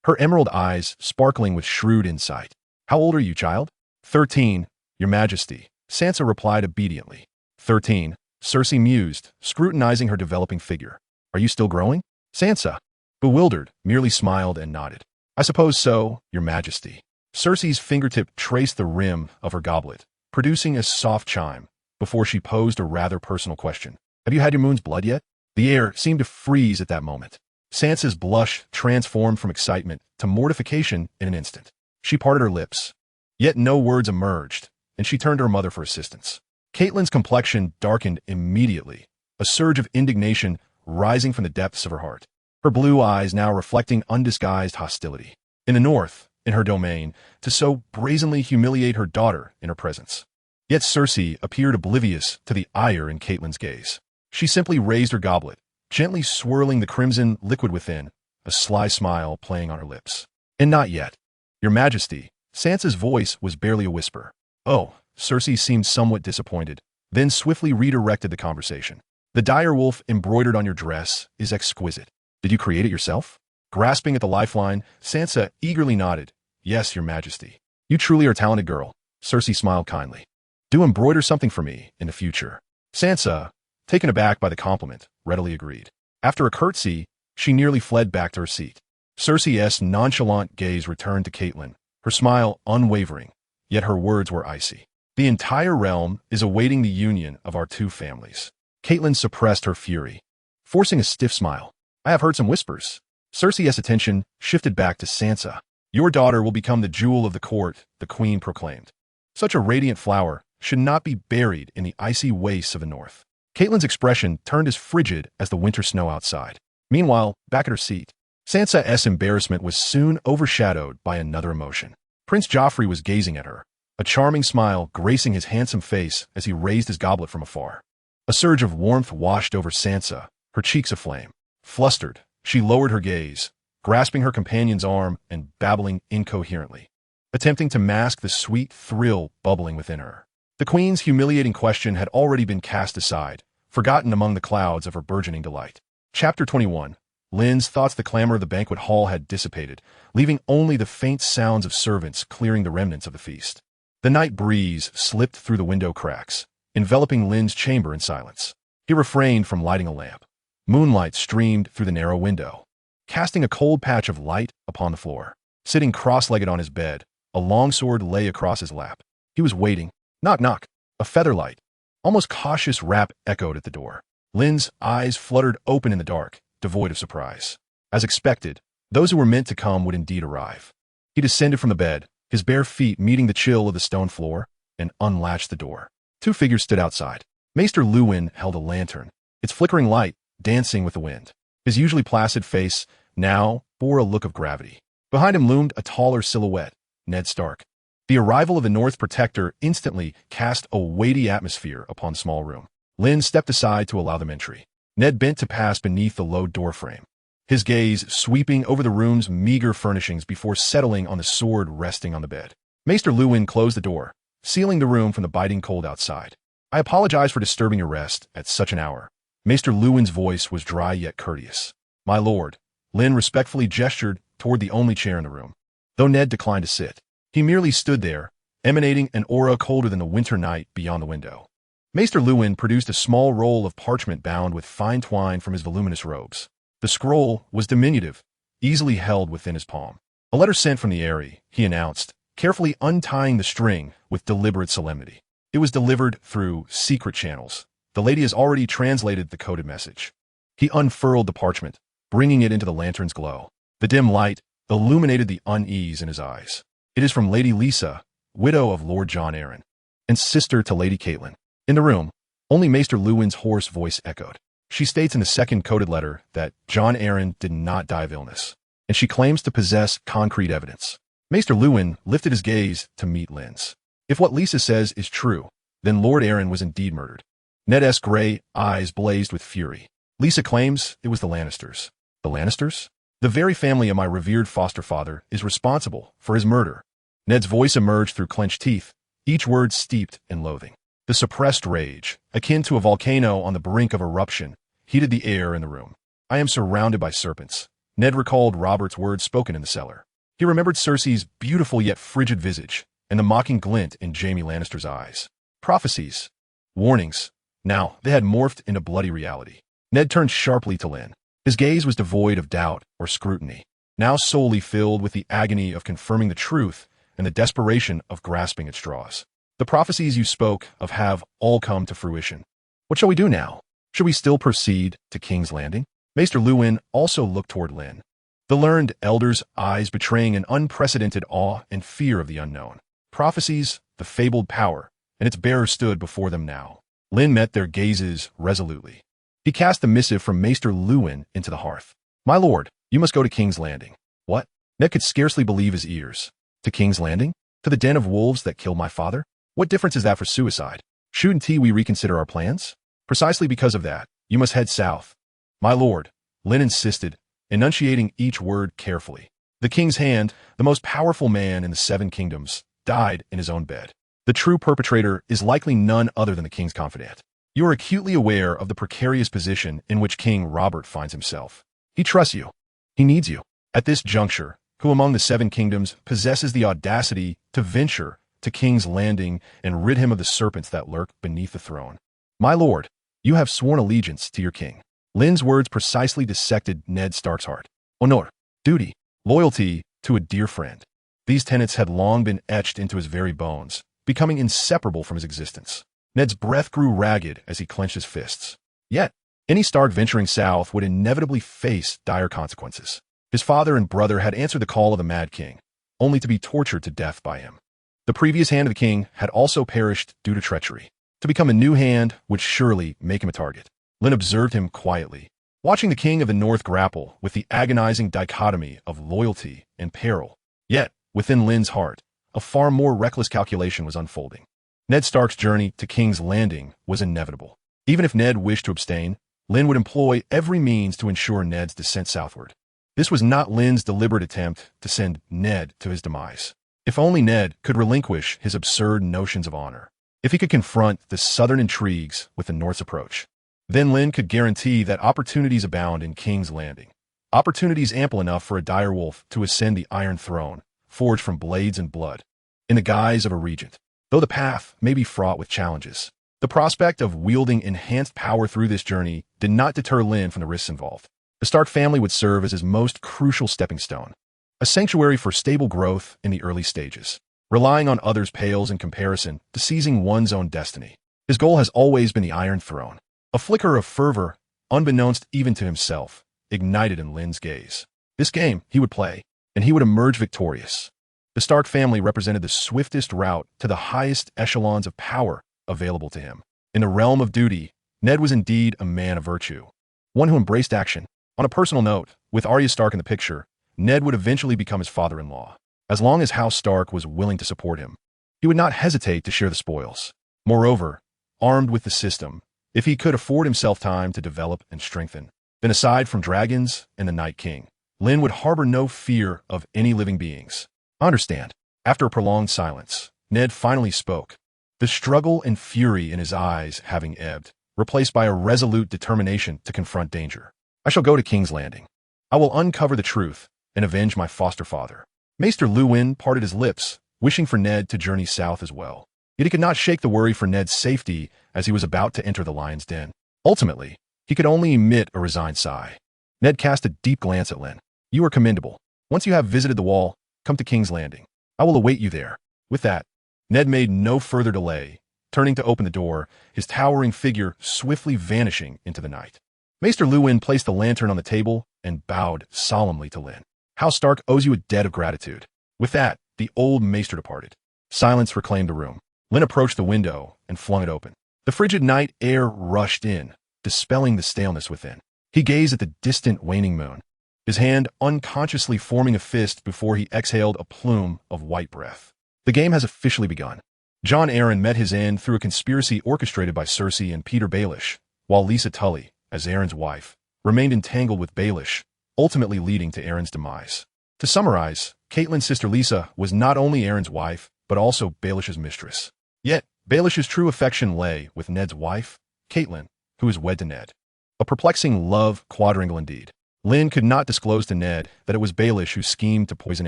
her emerald eyes sparkling with shrewd insight. "How old are you, child?" 13, Your Majesty," Sansa replied obediently. 13, Cersei mused, scrutinizing her developing figure. "Are you still growing?" Sansa, bewildered, merely smiled and nodded. "I suppose so, Your Majesty." Cersei's fingertip traced the rim of her goblet, producing a soft chime, before she posed a rather personal question. "Have you had your moon's blood yet?" The air seemed to freeze at that moment. Sansa's blush transformed from excitement to mortification in an instant. She parted her lips, yet no words emerged, and she turned to her mother for assistance. Catelyn's complexion darkened immediately, a surge of indignation rising from the depths of her heart, her blue eyes now reflecting undisguised hostility. In the north, in her domain, to so brazenly humiliate her daughter in her presence. Yet Cersei appeared oblivious to the ire in Catelyn's gaze. She simply raised her goblet, gently swirling the crimson liquid within, a sly smile playing on her lips. "And not yet, Your Majesty." Sansa's voice was barely a whisper. "Oh," Cersei seemed somewhat disappointed, then swiftly redirected the conversation. "The dire wolf embroidered on your dress is exquisite. Did you create it yourself?" Grasping at the lifeline, Sansa eagerly nodded. "Yes, Your Majesty." "You truly are a talented girl." Cersei smiled kindly. "Do embroider something for me in the future." Sansa, taken aback by the compliment, readily agreed. After a curtsy, she nearly fled back to her seat. Cersei's nonchalant gaze returned to Catelyn, her smile unwavering, yet her words were icy. "The entire realm is awaiting the union of our two families." Catelyn suppressed her fury, forcing a stiff smile. "I have heard some whispers." Cersei's attention shifted back to Sansa. "Your daughter will become the jewel of the court," the queen proclaimed. "Such a radiant flower should not be buried in the icy wastes of the north." Catelyn's expression turned as frigid as the winter snow outside. Meanwhile, back at her seat, Sansa's embarrassment was soon overshadowed by another emotion. Prince Joffrey was gazing at her, a charming smile gracing his handsome face as he raised his goblet from afar. A surge of warmth washed over Sansa, her cheeks aflame. Flustered, she lowered her gaze, grasping her companion's arm and babbling incoherently, attempting to mask the sweet thrill bubbling within her. The queen's humiliating question had already been cast aside, forgotten among the clouds of her burgeoning delight. Chapter 21. Lynn's thoughts. The clamor of the banquet hall had dissipated, leaving only the faint sounds of servants clearing the remnants of the feast. The night breeze slipped through the window cracks, enveloping Lynn's chamber in silence. He refrained from lighting a lamp. Moonlight streamed through the narrow window, casting a cold patch of light upon the floor. Sitting cross-legged on his bed, a longsword lay across his lap. He was waiting. Knock, knock. A featherlight, almost cautious rap echoed at the door. Lynn's eyes fluttered open in the dark, devoid of surprise. As expected, Those who were meant to come would indeed arrive. He descended from the bed, his bare feet meeting the chill of the stone floor, and unlatched the door. Two figures stood outside. Maester Lewin held a lantern, its flickering light dancing with the wind. His usually placid face now bore a look of gravity. Behind him loomed a taller silhouette, Ned Stark. The arrival of the North Protector instantly cast a weighty atmosphere upon the small room. Lynn stepped aside to allow them entry. Ned bent to pass beneath the low doorframe, his gaze sweeping over the room's meager furnishings before settling on the sword resting on the bed. Maester Lewin closed the door, sealing the room from the biting cold outside. "I apologize for disturbing your rest at such an hour." Maester Lewin's voice was dry yet courteous. "My lord," Lynn respectfully gestured toward the only chair in the room. Though Ned declined to sit, he merely stood there, emanating an aura colder than the winter night beyond the window. Maester Lewin produced a small roll of parchment bound with fine twine from his voluminous robes. The scroll was diminutive, easily held within his palm. "A letter sent from the Eyrie," he announced, carefully untying the string with deliberate solemnity. "It was delivered through secret channels. The lady has already translated the coded message." He unfurled the parchment, bringing it into the lantern's glow. The dim light illuminated the unease in his eyes. "It is from Lady Lisa, widow of Lord John Arryn, and sister to Lady Catelyn." In the room, only Maester Lewin's hoarse voice echoed. "She states in the second coded letter that John Arryn did not die of illness, and she claims to possess concrete evidence." Maester Lewin lifted his gaze to meet Lynn's. "If what Lisa says is true, then Lord Arryn was indeed murdered." Ned's gray eyes blazed with fury. "Lisa claims it was the Lannisters." "The Lannisters? The very family of my revered foster father is responsible for his murder." Ned's voice emerged through clenched teeth, each word steeped in loathing. The suppressed rage, akin to a volcano on the brink of eruption, heated the air in the room. "I am surrounded by serpents." Ned recalled Robert's words spoken in the cellar. He remembered Cersei's beautiful yet frigid visage and the mocking glint in Jaime Lannister's eyes. Prophecies. Warnings. Now they had morphed into bloody reality. Ned turned sharply to Lynn. His gaze was devoid of doubt or scrutiny, now solely filled with the agony of confirming the truth and the desperation of grasping at straws. "The prophecies you spoke of have all come to fruition. What shall we do now? Should we still proceed to King's Landing?" Maester Lewin also looked toward Lynn, the learned elder's eyes betraying an unprecedented awe and fear of the unknown. Prophecies, the fabled power, and its bearer stood before them now. Lynn met their gazes resolutely. He cast the missive from Maester Lewin into the hearth. "My lord, you must go to King's Landing." "What?" Ned could scarcely believe his ears. "To King's Landing? To the den of wolves that killed my father? What difference is that for suicide? Shouldn't we reconsider our plans? Precisely because of that, you must head south." "My lord," Lynn insisted, enunciating each word carefully. "The king's hand, the most powerful man in the Seven Kingdoms, died in his own bed. The true perpetrator is likely none other than the king's confidant. You are acutely aware of the precarious position in which King Robert finds himself. He trusts you. He needs you. At this juncture, who among the Seven Kingdoms possesses the audacity to venture to King's Landing and rid him of the serpents that lurk beneath the throne? My lord, you have sworn allegiance to your king." Lynn's words precisely dissected Ned Stark's heart. Honor, duty, loyalty to a dear friend. These tenets had long been etched into his very bones, becoming inseparable from his existence. Ned's breath grew ragged as he clenched his fists. Yet, any Stark venturing south would inevitably face dire consequences. His father and brother had answered the call of the Mad King, only to be tortured to death by him. The previous hand of the king had also perished due to treachery. To become a new hand would surely make him a target. Lynn observed him quietly, watching the king of the north grapple with the agonizing dichotomy of loyalty and peril. Yet, within Lynn's heart, a far more reckless calculation was unfolding. Ned Stark's journey to King's Landing was inevitable. Even if Ned wished to abstain, Lynn would employ every means to ensure Ned's descent southward. This was not Lynn's deliberate attempt to send Ned to his demise. If only Ned could relinquish his absurd notions of honor. If he could confront the southern intrigues with the North's approach, then Lynn could guarantee that opportunities abound in King's Landing. Opportunities ample enough for a direwolf to ascend the Iron Throne, forged from blades and blood, in the guise of a regent. Though the path may be fraught with challenges, the prospect of wielding enhanced power through this journey did not deter Lynn from the risks involved. The Stark family would serve as his most crucial stepping stone, a sanctuary for stable growth in the early stages. Relying on others pales in comparison to seizing one's own destiny. His goal has always been the Iron Throne. A flicker of fervor, unbeknownst even to himself, ignited in Lynn's gaze. This game he would play, and he would emerge victorious. The Stark family represented the swiftest route to the highest echelons of power available to him. In the realm of duty, Ned was indeed a man of virtue, one who embraced action. On a personal note, with Arya Stark in the picture, Ned would eventually become his father-in-law. As long as House Stark was willing to support him, he would not hesitate to share the spoils. Moreover, armed with the system, if he could afford himself time to develop and strengthen, then aside from dragons and the Night King, Lynn would harbor no fear of any living beings. I understand. After a prolonged silence, Ned finally spoke, the struggle and fury in his eyes having ebbed, replaced by a resolute determination to confront danger. I shall go to King's Landing. I will uncover the truth and avenge my foster father. Maester Lewin parted his lips, wishing for Ned to journey south as well. Yet he could not shake the worry for Ned's safety as he was about to enter the lion's den. Ultimately, he could only emit a resigned sigh. Ned cast a deep glance at Lynn. You are commendable. Once you have visited the wall, come to King's Landing. I will await you there. With that, Ned made no further delay, turning to open the door, his towering figure swiftly vanishing into the night. Maester Lewin placed the lantern on the table and bowed solemnly to Lynn. House Stark owes you a debt of gratitude. With that, the old maester departed. Silence reclaimed the room. Lynn approached the window and flung it open. The frigid night air rushed in, dispelling the staleness within. He gazed at the distant waning moon, his hand unconsciously forming a fist before he exhaled a plume of white breath. The game has officially begun. Jon Arryn met his end through a conspiracy orchestrated by Cersei and Peter Baelish, while Lisa Tully, as Arryn's wife, remained entangled with Baelish, ultimately leading to Arryn's demise. To summarize, Catelyn's sister Lisa was not only Arryn's wife, but also Baelish's mistress. Yet, Baelish's true affection lay with Ned's wife, Catelyn, who is wed to Ned. A perplexing love quadrangle indeed. Lynn could not disclose to Ned that it was Baelish who schemed to poison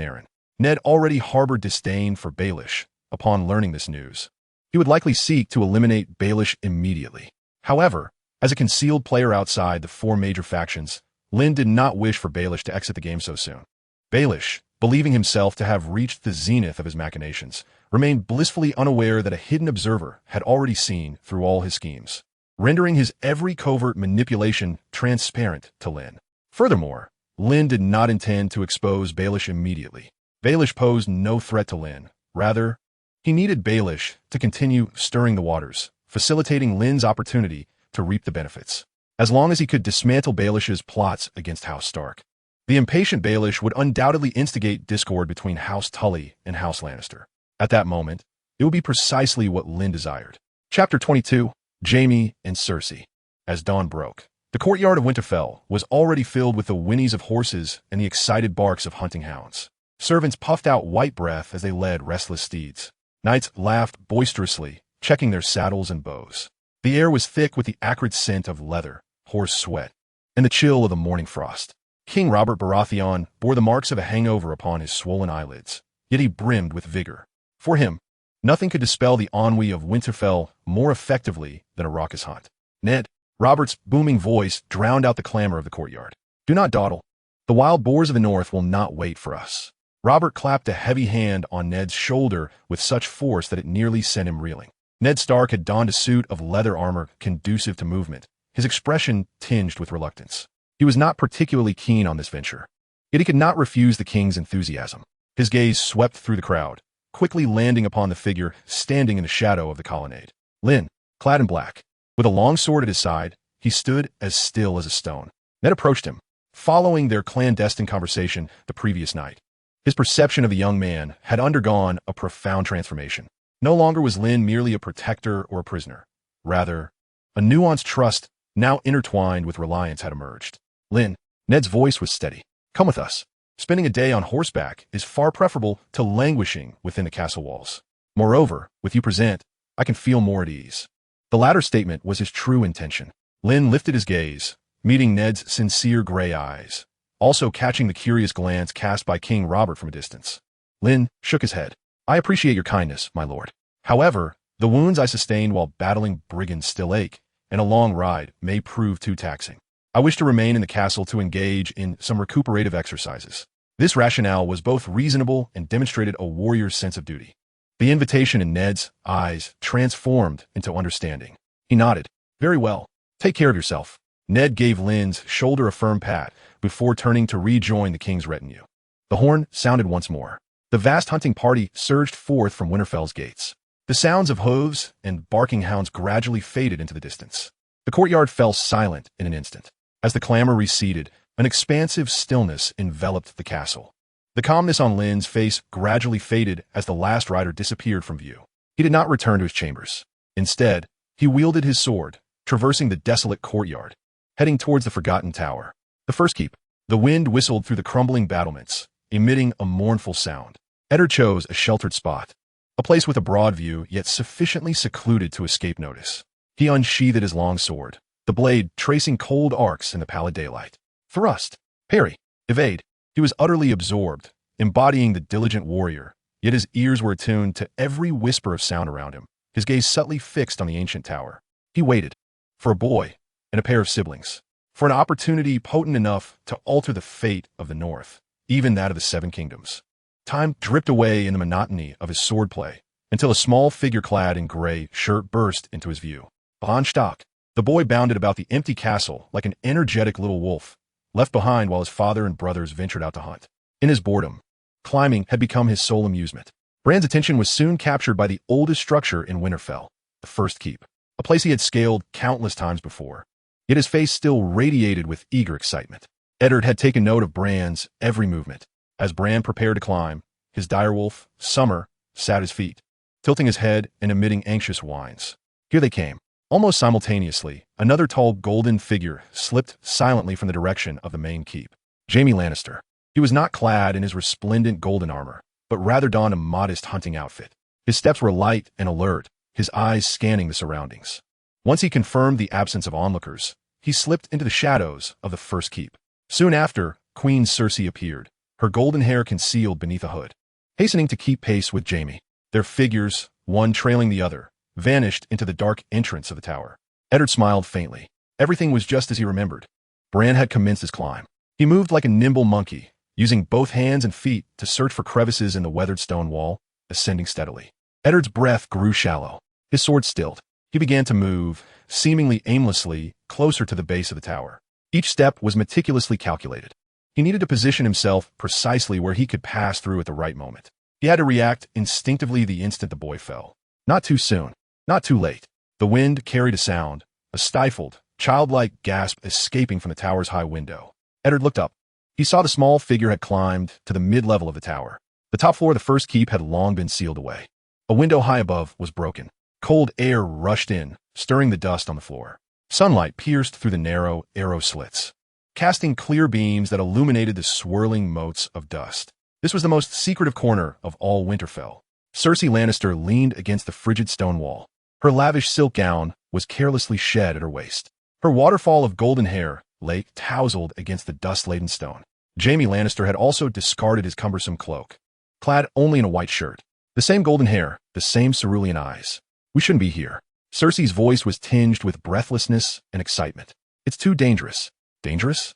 Arryn. Ned already harbored disdain for Baelish upon learning this news. He would likely seek to eliminate Baelish immediately. However, as a concealed player outside the four major factions, Lynn did not wish for Baelish to exit the game so soon. Baelish, believing himself to have reached the zenith of his machinations, remained blissfully unaware that a hidden observer had already seen through all his schemes, rendering his every covert manipulation transparent to Lynn. Furthermore, Lynn did not intend to expose Baelish immediately. Baelish posed no threat to Lynn. Rather, he needed Baelish to continue stirring the waters, facilitating Lynn's opportunity to reap the benefits. As long as he could dismantle Baelish's plots against House Stark, the impatient Baelish would undoubtedly instigate discord between House Tully and House Lannister. At that moment, it would be precisely what Lynn desired. Chapter 22, Jaime and Cersei. As dawn broke, the courtyard of Winterfell was already filled with the whinnies of horses and the excited barks of hunting hounds. Servants puffed out white breath as they led restless steeds. Knights laughed boisterously, checking their saddles and bows. The air was thick with the acrid scent of leather, horse sweat, and the chill of the morning frost. King Robert Baratheon bore the marks of a hangover upon his swollen eyelids, yet he brimmed with vigor. For him, nothing could dispel the ennui of Winterfell more effectively than a raucous hunt. Ned, Robert's booming voice drowned out the clamor of the courtyard. Do not dawdle. The wild boars of the north will not wait for us. Robert clapped a heavy hand on Ned's shoulder with such force that it nearly sent him reeling. Ned Stark had donned a suit of leather armor conducive to movement, his expression tinged with reluctance. He was not particularly keen on this venture, yet he could not refuse the king's enthusiasm. His gaze swept through the crowd, quickly landing upon the figure standing in the shadow of the colonnade. Lynn, clad in black, with a long sword at his side, he stood as still as a stone. Ned approached him, following their clandestine conversation the previous night. His perception of the young man had undergone a profound transformation. No longer was Lynn merely a protector or a prisoner. Rather, a nuanced trust now intertwined with reliance had emerged. Lynn, Ned's voice was steady. Come with us. Spending a day on horseback is far preferable to languishing within the castle walls. Moreover, with you present, I can feel more at ease. The latter statement was his true intention. Lynn lifted his gaze, meeting Ned's sincere gray eyes, also catching the curious glance cast by King Robert from a distance. Lynn shook his head. I appreciate your kindness, my lord. However, the wounds I sustained while battling brigands still ache, and a long ride may prove too taxing. I wish to remain in the castle to engage in some recuperative exercises. This rationale was both reasonable and demonstrated a warrior's sense of duty. The invitation in Ned's eyes transformed into understanding. He nodded. Very well. Take care of yourself. Ned gave Lynn's shoulder a firm pat before turning to rejoin the king's retinue. The horn sounded once more. The vast hunting party surged forth from Winterfell's gates. The sounds of hooves and barking hounds gradually faded into the distance. The courtyard fell silent in an instant. As the clamor receded, an expansive stillness enveloped the castle. The calmness on Lynn's face gradually faded as the last rider disappeared from view. He did not return to his chambers. Instead, he wielded his sword, traversing the desolate courtyard, heading towards the forgotten tower. The first keep. The wind whistled through the crumbling battlements, emitting a mournful sound. Eddard chose a sheltered spot, a place with a broad view yet sufficiently secluded to escape notice. He unsheathed his long sword, the blade tracing cold arcs in the pallid daylight. Thrust, parry, evade. He was utterly absorbed, embodying the diligent warrior, yet his ears were attuned to every whisper of sound around him, his gaze subtly fixed on the ancient tower. He waited, for a boy and a pair of siblings, for an opportunity potent enough to alter the fate of the North, even that of the Seven Kingdoms. Time dripped away in the monotony of his swordplay, until a small figure clad in gray shirt burst into his view. Behind Stock, the boy bounded about the empty castle like an energetic little wolf, left behind while his father and brothers ventured out to hunt. In his boredom, climbing had become his sole amusement. Bran's attention was soon captured by the oldest structure in Winterfell, the First Keep, a place he had scaled countless times before. Yet his face still radiated with eager excitement. Eddard had taken note of Bran's every movement. As Bran prepared to climb, his direwolf, Summer, sat at his feet, tilting his head and emitting anxious whines. Here they came. Almost simultaneously, another tall golden figure slipped silently from the direction of the main keep. Jaime Lannister. He was not clad in his resplendent golden armor, but rather donned a modest hunting outfit. His steps were light and alert, his eyes scanning the surroundings. Once he confirmed the absence of onlookers, he slipped into the shadows of the First Keep. Soon after, Queen Cersei appeared, her golden hair concealed beneath a hood. Hastening to keep pace with Jaime, their figures, one trailing the other, vanished into the dark entrance of the tower. Eddard smiled faintly. Everything was just as he remembered. Bran had commenced his climb. He moved like a nimble monkey, using both hands and feet to search for crevices in the weathered stone wall, ascending steadily. Eddard's breath grew shallow. His sword stilled. He began to move, seemingly aimlessly, closer to the base of the tower. Each step was meticulously calculated. He needed to position himself precisely where he could pass through at the right moment. He had to react instinctively the instant the boy fell. Not too soon, not too late. The wind carried a sound, a stifled, childlike gasp escaping from the tower's high window. Eddard looked up. He saw the small figure had climbed to the mid-level of the tower. The top floor of the First Keep had long been sealed away. A window high above was broken. Cold air rushed in, stirring the dust on the floor. Sunlight pierced through the narrow, arrow slits, casting clear beams that illuminated the swirling motes of dust. This was the most secretive corner of all Winterfell. Cersei Lannister leaned against the frigid stone wall. Her lavish silk gown was carelessly shed at her waist. Her waterfall of golden hair lay tousled against the dust-laden stone. Jaime Lannister had also discarded his cumbersome cloak, clad only in a white shirt. The same golden hair, the same cerulean eyes. We shouldn't be here. Cersei's voice was tinged with breathlessness and excitement. It's too dangerous. Dangerous?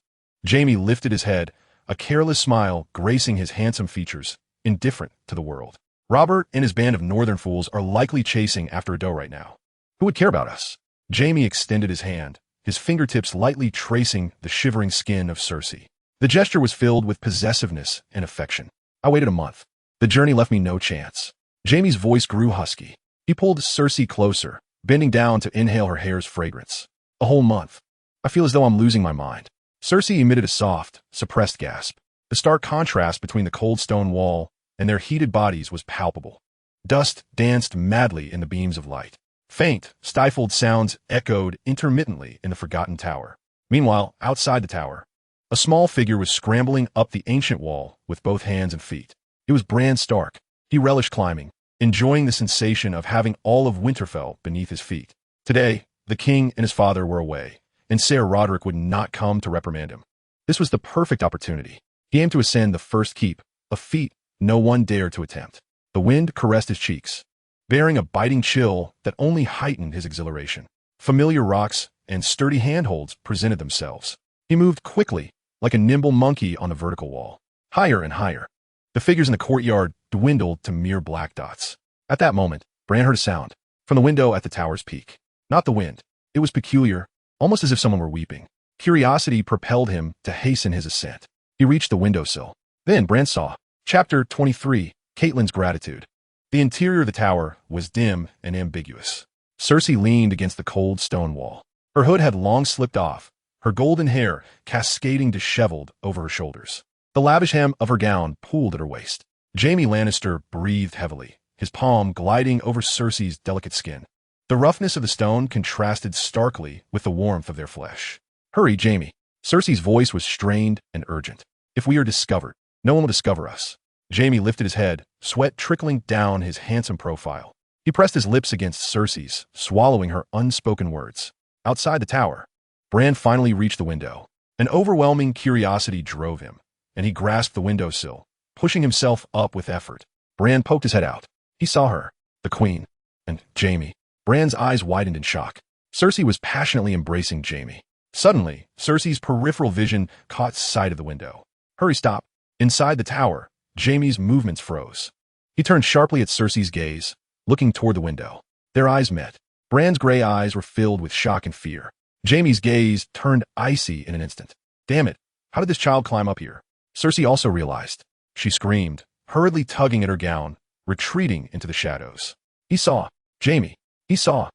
Jaime lifted his head, a careless smile gracing his handsome features, indifferent to the world. Robert and his band of northern fools are likely chasing after a doe right now. Who would care about us? Jaime extended his hand, his fingertips lightly tracing the shivering skin of Cersei. The gesture was filled with possessiveness and affection. I waited a month. The journey left me no chance. Jaime's voice grew husky. He pulled Cersei closer, bending down to inhale her hair's fragrance. A whole month. I feel as though I'm losing my mind. Cersei emitted a soft, suppressed gasp. The stark contrast between the cold stone wall and their heated bodies was palpable. Dust danced madly in the beams of light. Faint, stifled sounds echoed intermittently in the forgotten tower. Meanwhile, outside the tower, a small figure was scrambling up the ancient wall with both hands and feet. It was Bran Stark. He relished climbing, enjoying the sensation of having all of Winterfell beneath his feet. Today, the king and his father were away, and Ser Roderick would not come to reprimand him. This was the perfect opportunity. He aimed to ascend the First Keep, a feat no one dared to attempt. The wind caressed his cheeks, bearing a biting chill that only heightened his exhilaration. Familiar rocks and sturdy handholds presented themselves. He moved quickly, like a nimble monkey on the vertical wall. Higher and higher. The figures in the courtyard dwindled to mere black dots. At that moment, Bran heard a sound from the window at the tower's peak. Not the wind. It was peculiar, almost as if someone were weeping. Curiosity propelled him to hasten his ascent. He reached the windowsill. Then Bran saw. Chapter 23, Catelyn's Gratitude. The interior of the tower was dim and ambiguous. Cersei leaned against the cold stone wall. Her hood had long slipped off, her golden hair cascading disheveled over her shoulders. The lavish hem of her gown pooled at her waist. Jaime Lannister breathed heavily, his palm gliding over Cersei's delicate skin. The roughness of the stone contrasted starkly with the warmth of their flesh. "Hurry, Jaime." Cersei's voice was strained and urgent. "If we are discovered, no one will discover us." Jaime lifted his head, sweat trickling down his handsome profile. He pressed his lips against Cersei's, swallowing her unspoken words. Outside the tower, Bran finally reached the window. An overwhelming curiosity drove him, and he grasped the windowsill, pushing himself up with effort. Bran poked his head out. He saw her, the queen, and Jaime. Bran's eyes widened in shock. Cersei was passionately embracing Jaime. Suddenly, Cersei's peripheral vision caught sight of the window. "Hurry, stop." Inside the tower, Jaime's movements froze. He turned sharply at Cersei's gaze, looking toward the window. Their eyes met. Bran's gray eyes were filled with shock and fear. Jaime's gaze turned icy in an instant. "Damn it, how did this child climb up here?" Cersei also realized. She screamed, hurriedly tugging at her gown, retreating into the shadows. He saw. Jaime. He saw.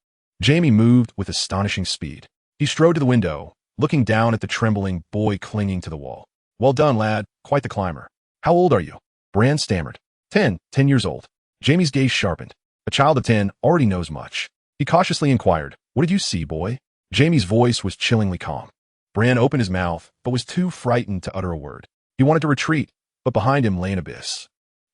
Jaime moved with astonishing speed. He strode to the window, looking down at the trembling boy clinging to the wall. "Well done, lad. Quite the climber. How old are you?" Bran stammered. 10 years old." Jaime's gaze sharpened. A child of 10 already knows much. He cautiously inquired, "What did you see, boy?" Jaime's voice was chillingly calm. Bran opened his mouth, but was too frightened to utter a word. He wanted to retreat, but behind him lay an abyss.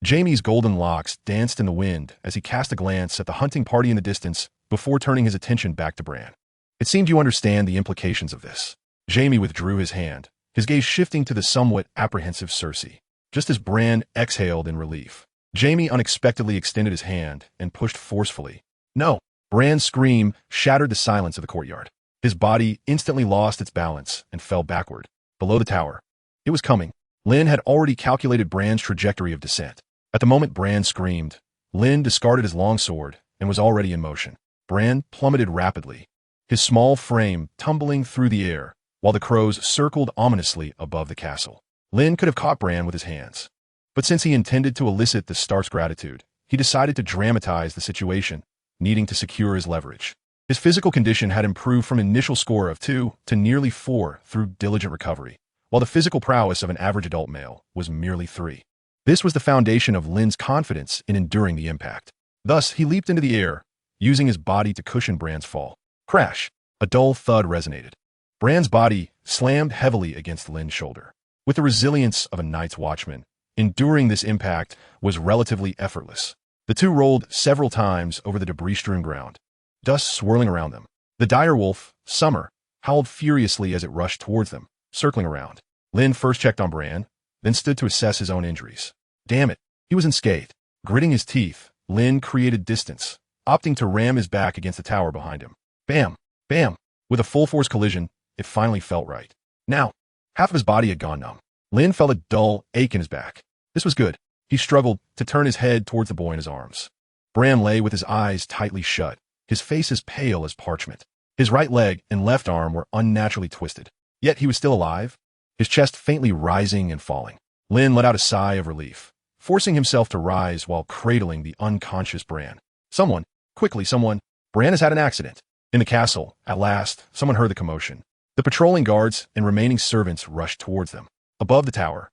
Jaime's golden locks danced in the wind as he cast a glance at the hunting party in the distance before turning his attention back to Bran. "It seemed you understand the implications of this." Jaime withdrew his hand, his gaze shifting to the somewhat apprehensive Cersei. Just as Bran exhaled in relief, Jaime unexpectedly extended his hand and pushed forcefully. "No!" Bran's scream shattered the silence of the courtyard. His body instantly lost its balance and fell backward, below the tower. It was coming. Lynn had already calculated Bran's trajectory of descent. At the moment Bran screamed, Lynn discarded his longsword and was already in motion. Bran plummeted rapidly, his small frame tumbling through the air, while the crows circled ominously above the castle. Lynn could have caught Bran with his hands. But since he intended to elicit the Stark's gratitude, he decided to dramatize the situation, needing to secure his leverage. His physical condition had improved from an initial score of 2 to nearly 4 through diligent recovery, while the physical prowess of an average adult male was merely 3. This was the foundation of Lynn's confidence in enduring the impact. Thus, he leaped into the air, using his body to cushion Bran's fall. Crash! A dull thud resonated. Bran's body slammed heavily against Lynn's shoulder. With the resilience of a night's watchman, enduring this impact was relatively effortless. The two rolled several times over the debris-strewn ground, dust swirling around them. The direwolf, Summer, howled furiously as it rushed towards them, circling around. Lynn first checked on Bran, then stood to assess his own injuries. Damn it, he was unscathed. Gritting his teeth, Lynn created distance, opting to ram his back against the tower behind him. Bam! Bam! With a full-force collision, it finally felt right. Now, half of his body had gone numb. Lynn felt a dull ache in his back. This was good. He struggled to turn his head towards the boy in his arms. Bran lay with his eyes tightly shut, his face as pale as parchment. His right leg and left arm were unnaturally twisted. Yet he was still alive, his chest faintly rising and falling. Lynn let out a sigh of relief, forcing himself to rise while cradling the unconscious Bran. Someone, quickly someone, Bran has had an accident. In the castle, at last, someone heard the commotion. The patrolling guards and remaining servants rushed towards them. Above the tower,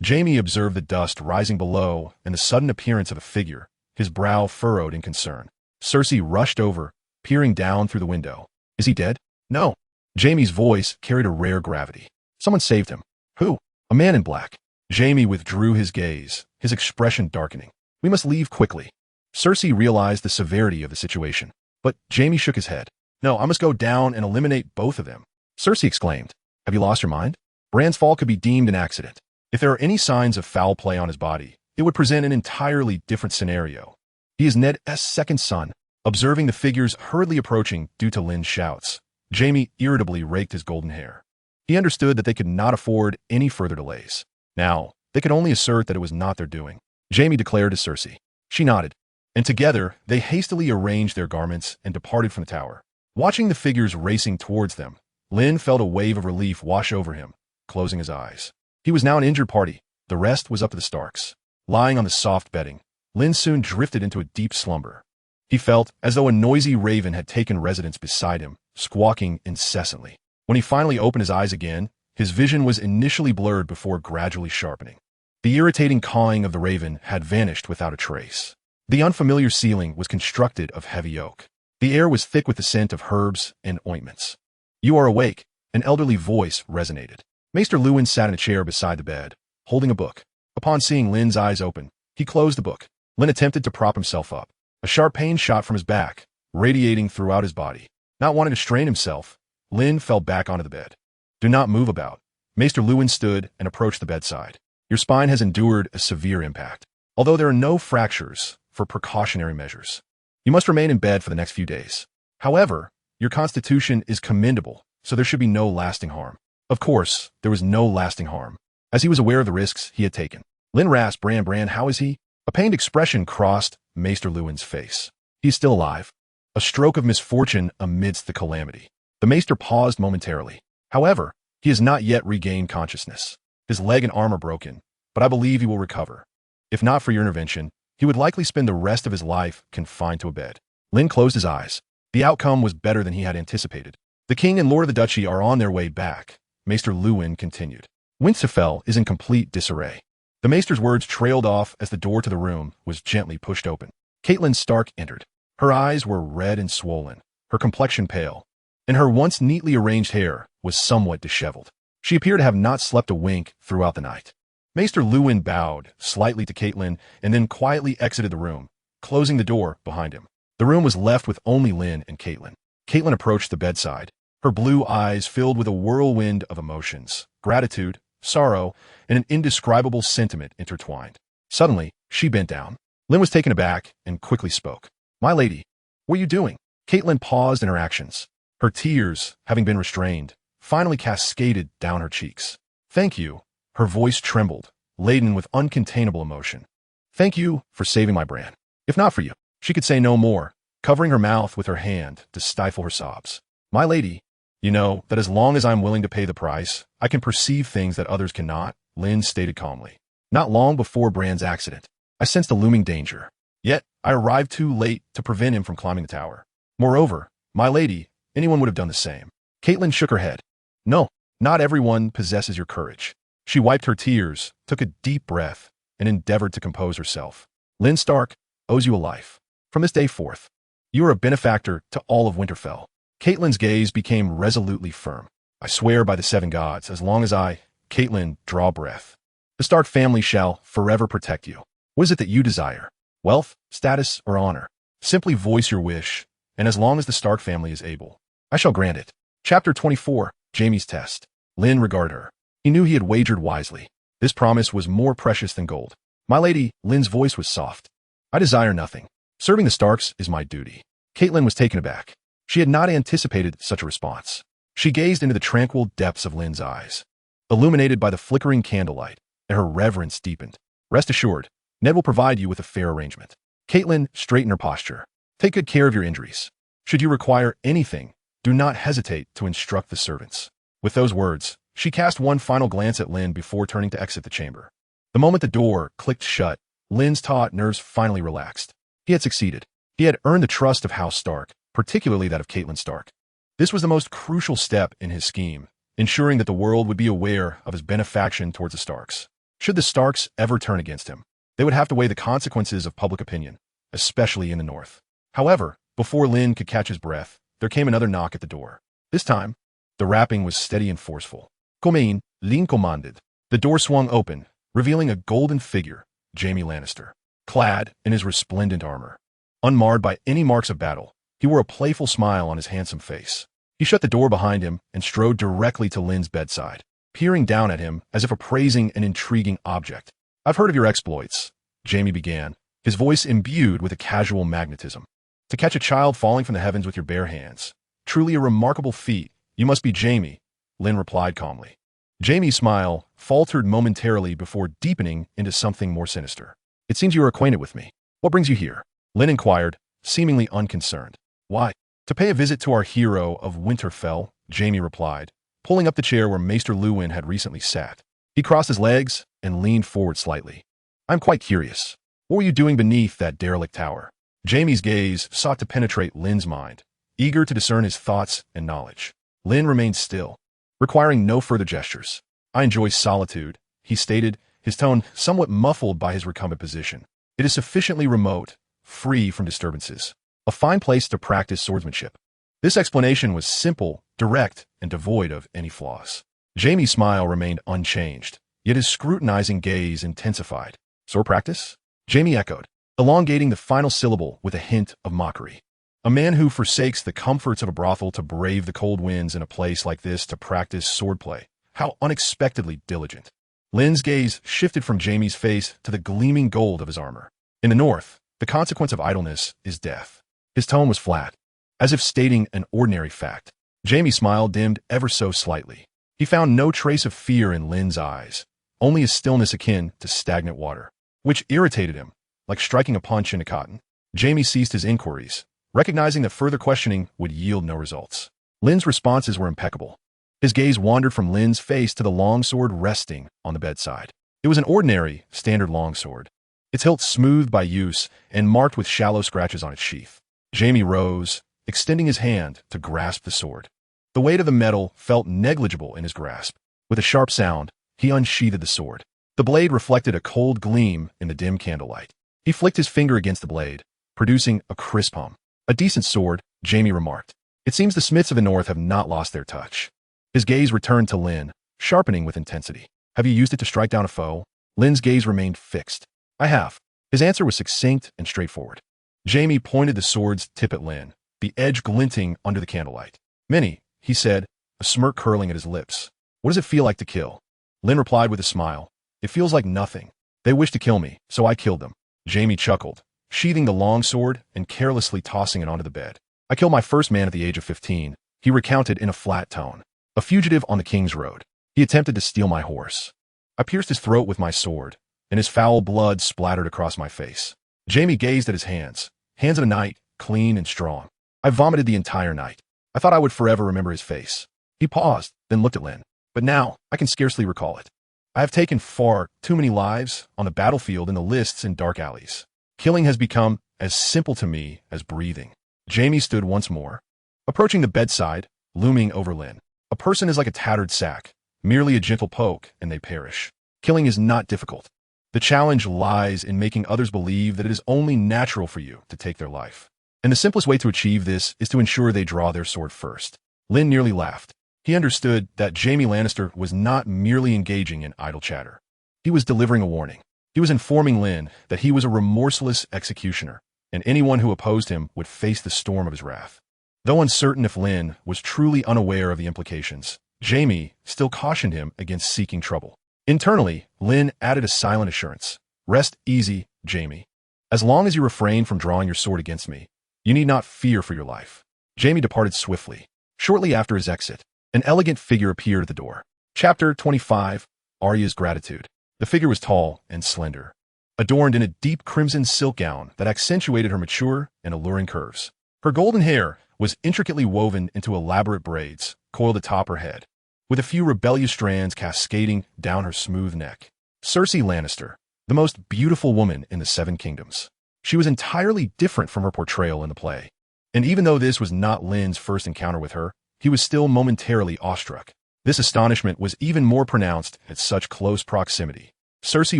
Jaime observed the dust rising below and the sudden appearance of a figure, his brow furrowed in concern. Cersei rushed over, peering down through the window. Is he dead? No. Jaime's voice carried a rare gravity. Someone saved him. Who? A man in black. Jaime withdrew his gaze, his expression darkening. We must leave quickly. Cersei realized the severity of the situation, but Jaime shook his head. No, I must go down and eliminate both of them. Cersei exclaimed. Have you lost your mind? Bran's fall could be deemed an accident. If there are any signs of foul play on his body, it would present an entirely different scenario. He is Ned's second son. Observing the figures hurriedly approaching due to Lynn's shouts, Jaime irritably raked his golden hair. He understood that they could not afford any further delays. Now, they could only assert that it was not their doing. Jaime declared to Cersei. She nodded, and together they hastily arranged their garments and departed from the tower. Watching the figures racing towards them, Lynn felt a wave of relief wash over him, closing his eyes. He was now an injured party. The rest was up to the Starks. Lying on the soft bedding, Lynn soon drifted into a deep slumber. He felt as though a noisy raven had taken residence beside him, squawking incessantly. When he finally opened his eyes again, his vision was initially blurred before gradually sharpening. The irritating cawing of the raven had vanished without a trace. The unfamiliar ceiling was constructed of heavy oak. The air was thick with the scent of herbs and ointments. "You are awake," an elderly voice resonated. Maester Lewin sat in a chair beside the bed, holding a book. Upon seeing Lynn's eyes open, he closed the book. Lynn attempted to prop himself up. A sharp pain shot from his back, radiating throughout his body. Not wanting to strain himself, Lynn fell back onto the bed. "Do not move about." Maester Lewin stood and approached the bedside. "Your spine has endured a severe impact. Although there are no fractures, for precautionary measures, you must remain in bed for the next few days. However, your constitution is commendable, so there should be no lasting harm." Of course, there was no lasting harm, as he was aware of the risks he had taken. Lynn rasped, Bran, how is he?" A pained expression crossed Maester Lewin's face. "He's still alive. A stroke of misfortune amidst the calamity." The Maester paused momentarily. "However, he has not yet regained consciousness. His leg and arm are broken, but I believe he will recover. If not for your intervention, he would likely spend the rest of his life confined to a bed." Lynn closed his eyes. The outcome was better than he had anticipated. "The king and lord of the duchy are on their way back," Maester Lewin continued. "Winterfell is in complete disarray." The Maester's words trailed off as the door to the room was gently pushed open. Catelyn Stark entered. Her eyes were red and swollen, her complexion pale, and her once neatly arranged hair was somewhat disheveled. She appeared to have not slept a wink throughout the night. Maester Lewin bowed slightly to Catelyn and then quietly exited the room, closing the door behind him. The room was left with only Lynn and Catelyn. Catelyn approached the bedside, her blue eyes filled with a whirlwind of emotions, gratitude, sorrow, and an indescribable sentiment intertwined. Suddenly, she bent down. Lynn was taken aback and quickly spoke. "My lady, what are you doing?" Catelyn paused in her actions. Her tears, having been restrained, finally cascaded down her cheeks. "Thank you." Her voice trembled, laden with uncontainable emotion. "Thank you for saving my Bran. If not for you," she could say no more, covering her mouth with her hand to stifle her sobs. "My lady, you know that as long as I'm willing to pay the price, I can perceive things that others cannot," Lynn stated calmly. "Not long before Bran's accident, I sensed a looming danger. Yet, I arrived too late to prevent him from climbing the tower. Moreover, my lady, anyone would have done the same." Catelyn shook her head. "No, not everyone possesses your courage." She wiped her tears, took a deep breath, and endeavored to compose herself. "Lynn Stark owes you a life. From this day forth, you are a benefactor to all of Winterfell." Catelyn's gaze became resolutely firm. "I swear by the seven gods, as long as I," Catelyn, draw breath, "the Stark family shall forever protect you. What is it that you desire? Wealth, status, or honor? Simply voice your wish, and as long as the Stark family is able, I shall grant it." Chapter 24, Jaime's Test. Lynn regarded her. He knew he had wagered wisely. This promise was more precious than gold. "My lady," Lynn's voice was soft. "I desire nothing. Serving the Starks is my duty." Catelyn was taken aback. She had not anticipated such a response. She gazed into the tranquil depths of Lynn's eyes, illuminated by the flickering candlelight, and her reverence deepened. "Rest assured, Ned will provide you with a fair arrangement." Catelyn straightened her posture. "Take good care of your injuries. Should you require anything, do not hesitate to instruct the servants." With those words, she cast one final glance at Lynn before turning to exit the chamber. The moment the door clicked shut, Lynn's taut nerves finally relaxed. He had succeeded. He had earned the trust of House Stark, particularly that of Catelyn Stark. This was the most crucial step in his scheme, ensuring that the world would be aware of his benefaction towards the Starks. Should the Starks ever turn against him, they would have to weigh the consequences of public opinion, especially in the north. However, before Lynn could catch his breath, there came another knock at the door. This time, the rapping was steady and forceful. "Come in," Lynn commanded. The door swung open, revealing a golden figure, Jaime Lannister, clad in his resplendent armor. Unmarred by any marks of battle, he wore a playful smile on his handsome face. He shut the door behind him and strode directly to Lynn's bedside, peering down at him as if appraising an intriguing object. "I've heard of your exploits," Jaime began, his voice imbued with a casual magnetism. "To catch a child falling from the heavens with your bare hands. Truly a remarkable feat. You must be Jaime," Lynn replied calmly. Jaime's smile faltered momentarily before deepening into something more sinister. "It seems you are acquainted with me. What brings you here?" Lynn inquired, seemingly unconcerned. "Why, to pay a visit to our hero of Winterfell," Jaime replied, pulling up the chair where Maester Luwin had recently sat. He crossed his legs and leaned forward slightly. I'm quite curious. What were you doing beneath that derelict tower? Jaime's gaze sought to penetrate Lynn's mind, eager to discern his thoughts and knowledge. Lynn remained still, requiring no further gestures. I enjoy solitude, he stated, his tone somewhat muffled by his recumbent position. It is sufficiently remote, free from disturbances. A fine place to practice swordsmanship. This explanation was simple, direct, and devoid of any flaws. Jaime's smile remained unchanged, yet his scrutinizing gaze intensified. Sword practice? Jaime echoed, elongating the final syllable with a hint of mockery. A man who forsakes the comforts of a brothel to brave the cold winds in a place like this to practice swordplay. How unexpectedly diligent. Lynn's gaze shifted from Jaime's face to the gleaming gold of his armor. In the north, the consequence of idleness is death. His tone was flat, as if stating an ordinary fact. Jaime's smile dimmed ever so slightly. He found no trace of fear in Lynn's eyes, only a stillness akin to stagnant water, which irritated him, like striking a punch into cotton. Jaime ceased his inquiries, recognizing that further questioning would yield no results. Lynn's responses were impeccable. His gaze wandered from Lynn's face to the longsword resting on the bedside. It was an ordinary, standard longsword, its hilt smoothed by use and marked with shallow scratches on its sheath. Jaime rose, extending his hand to grasp the sword. The weight of the metal felt negligible in his grasp. With a sharp sound, he unsheathed the sword. The blade reflected a cold gleam in the dim candlelight. He flicked his finger against the blade, producing a crisp hum. A decent sword, Jaime remarked. It seems the smiths of the north have not lost their touch. His gaze returned to Lynn, sharpening with intensity. Have you used it to strike down a foe? Lynn's gaze remained fixed. I have. His answer was succinct and straightforward. Jaime pointed the sword's tip at Lynn, the edge glinting under the candlelight. Many, he said, a smirk curling at his lips. What does it feel like to kill? Lynn replied with a smile. It feels like nothing. They wished to kill me, so I killed them. Jaime chuckled, sheathing the long sword and carelessly tossing it onto the bed. I killed my first man at the age of 15, he recounted in a flat tone. A fugitive on the King's Road. He attempted to steal my horse. I pierced his throat with my sword, and his foul blood splattered across my face. Jaime gazed at his hands of a knight, clean and strong. I vomited the entire night. I thought I would forever remember his face. He paused, then looked at Lynn. But now, I can scarcely recall it. I have taken far too many lives on the battlefield, in the lists and dark alleys. Killing has become as simple to me as breathing. Jaime stood once more, approaching the bedside, looming over Lynn. A person is like a tattered sack, merely a gentle poke, and they perish. Killing is not difficult. The challenge lies in making others believe that it is only natural for you to take their life. And the simplest way to achieve this is to ensure they draw their sword first. Lynn nearly laughed. He understood that Jaime Lannister was not merely engaging in idle chatter. He was delivering a warning. He was informing Lynn that he was a remorseless executioner, and anyone who opposed him would face the storm of his wrath. Though uncertain if Lynn was truly unaware of the implications, Jaime still cautioned him against seeking trouble. Internally, Lynn added a silent assurance. Rest easy, Jaime. As long as you refrain from drawing your sword against me, you need not fear for your life. Jaime departed swiftly. Shortly after his exit, an elegant figure appeared at the door. Chapter 25, Arya's Gratitude. The figure was tall and slender, adorned in a deep crimson silk gown that accentuated her mature and alluring curves. Her golden hair was intricately woven into elaborate braids, coiled atop her head, with a few rebellious strands cascading down her smooth neck. Cersei Lannister, the most beautiful woman in the Seven Kingdoms. She was entirely different from her portrayal in the play. And even though this was not Lynn's first encounter with her, he was still momentarily awestruck. This astonishment was even more pronounced at such close proximity. Cersei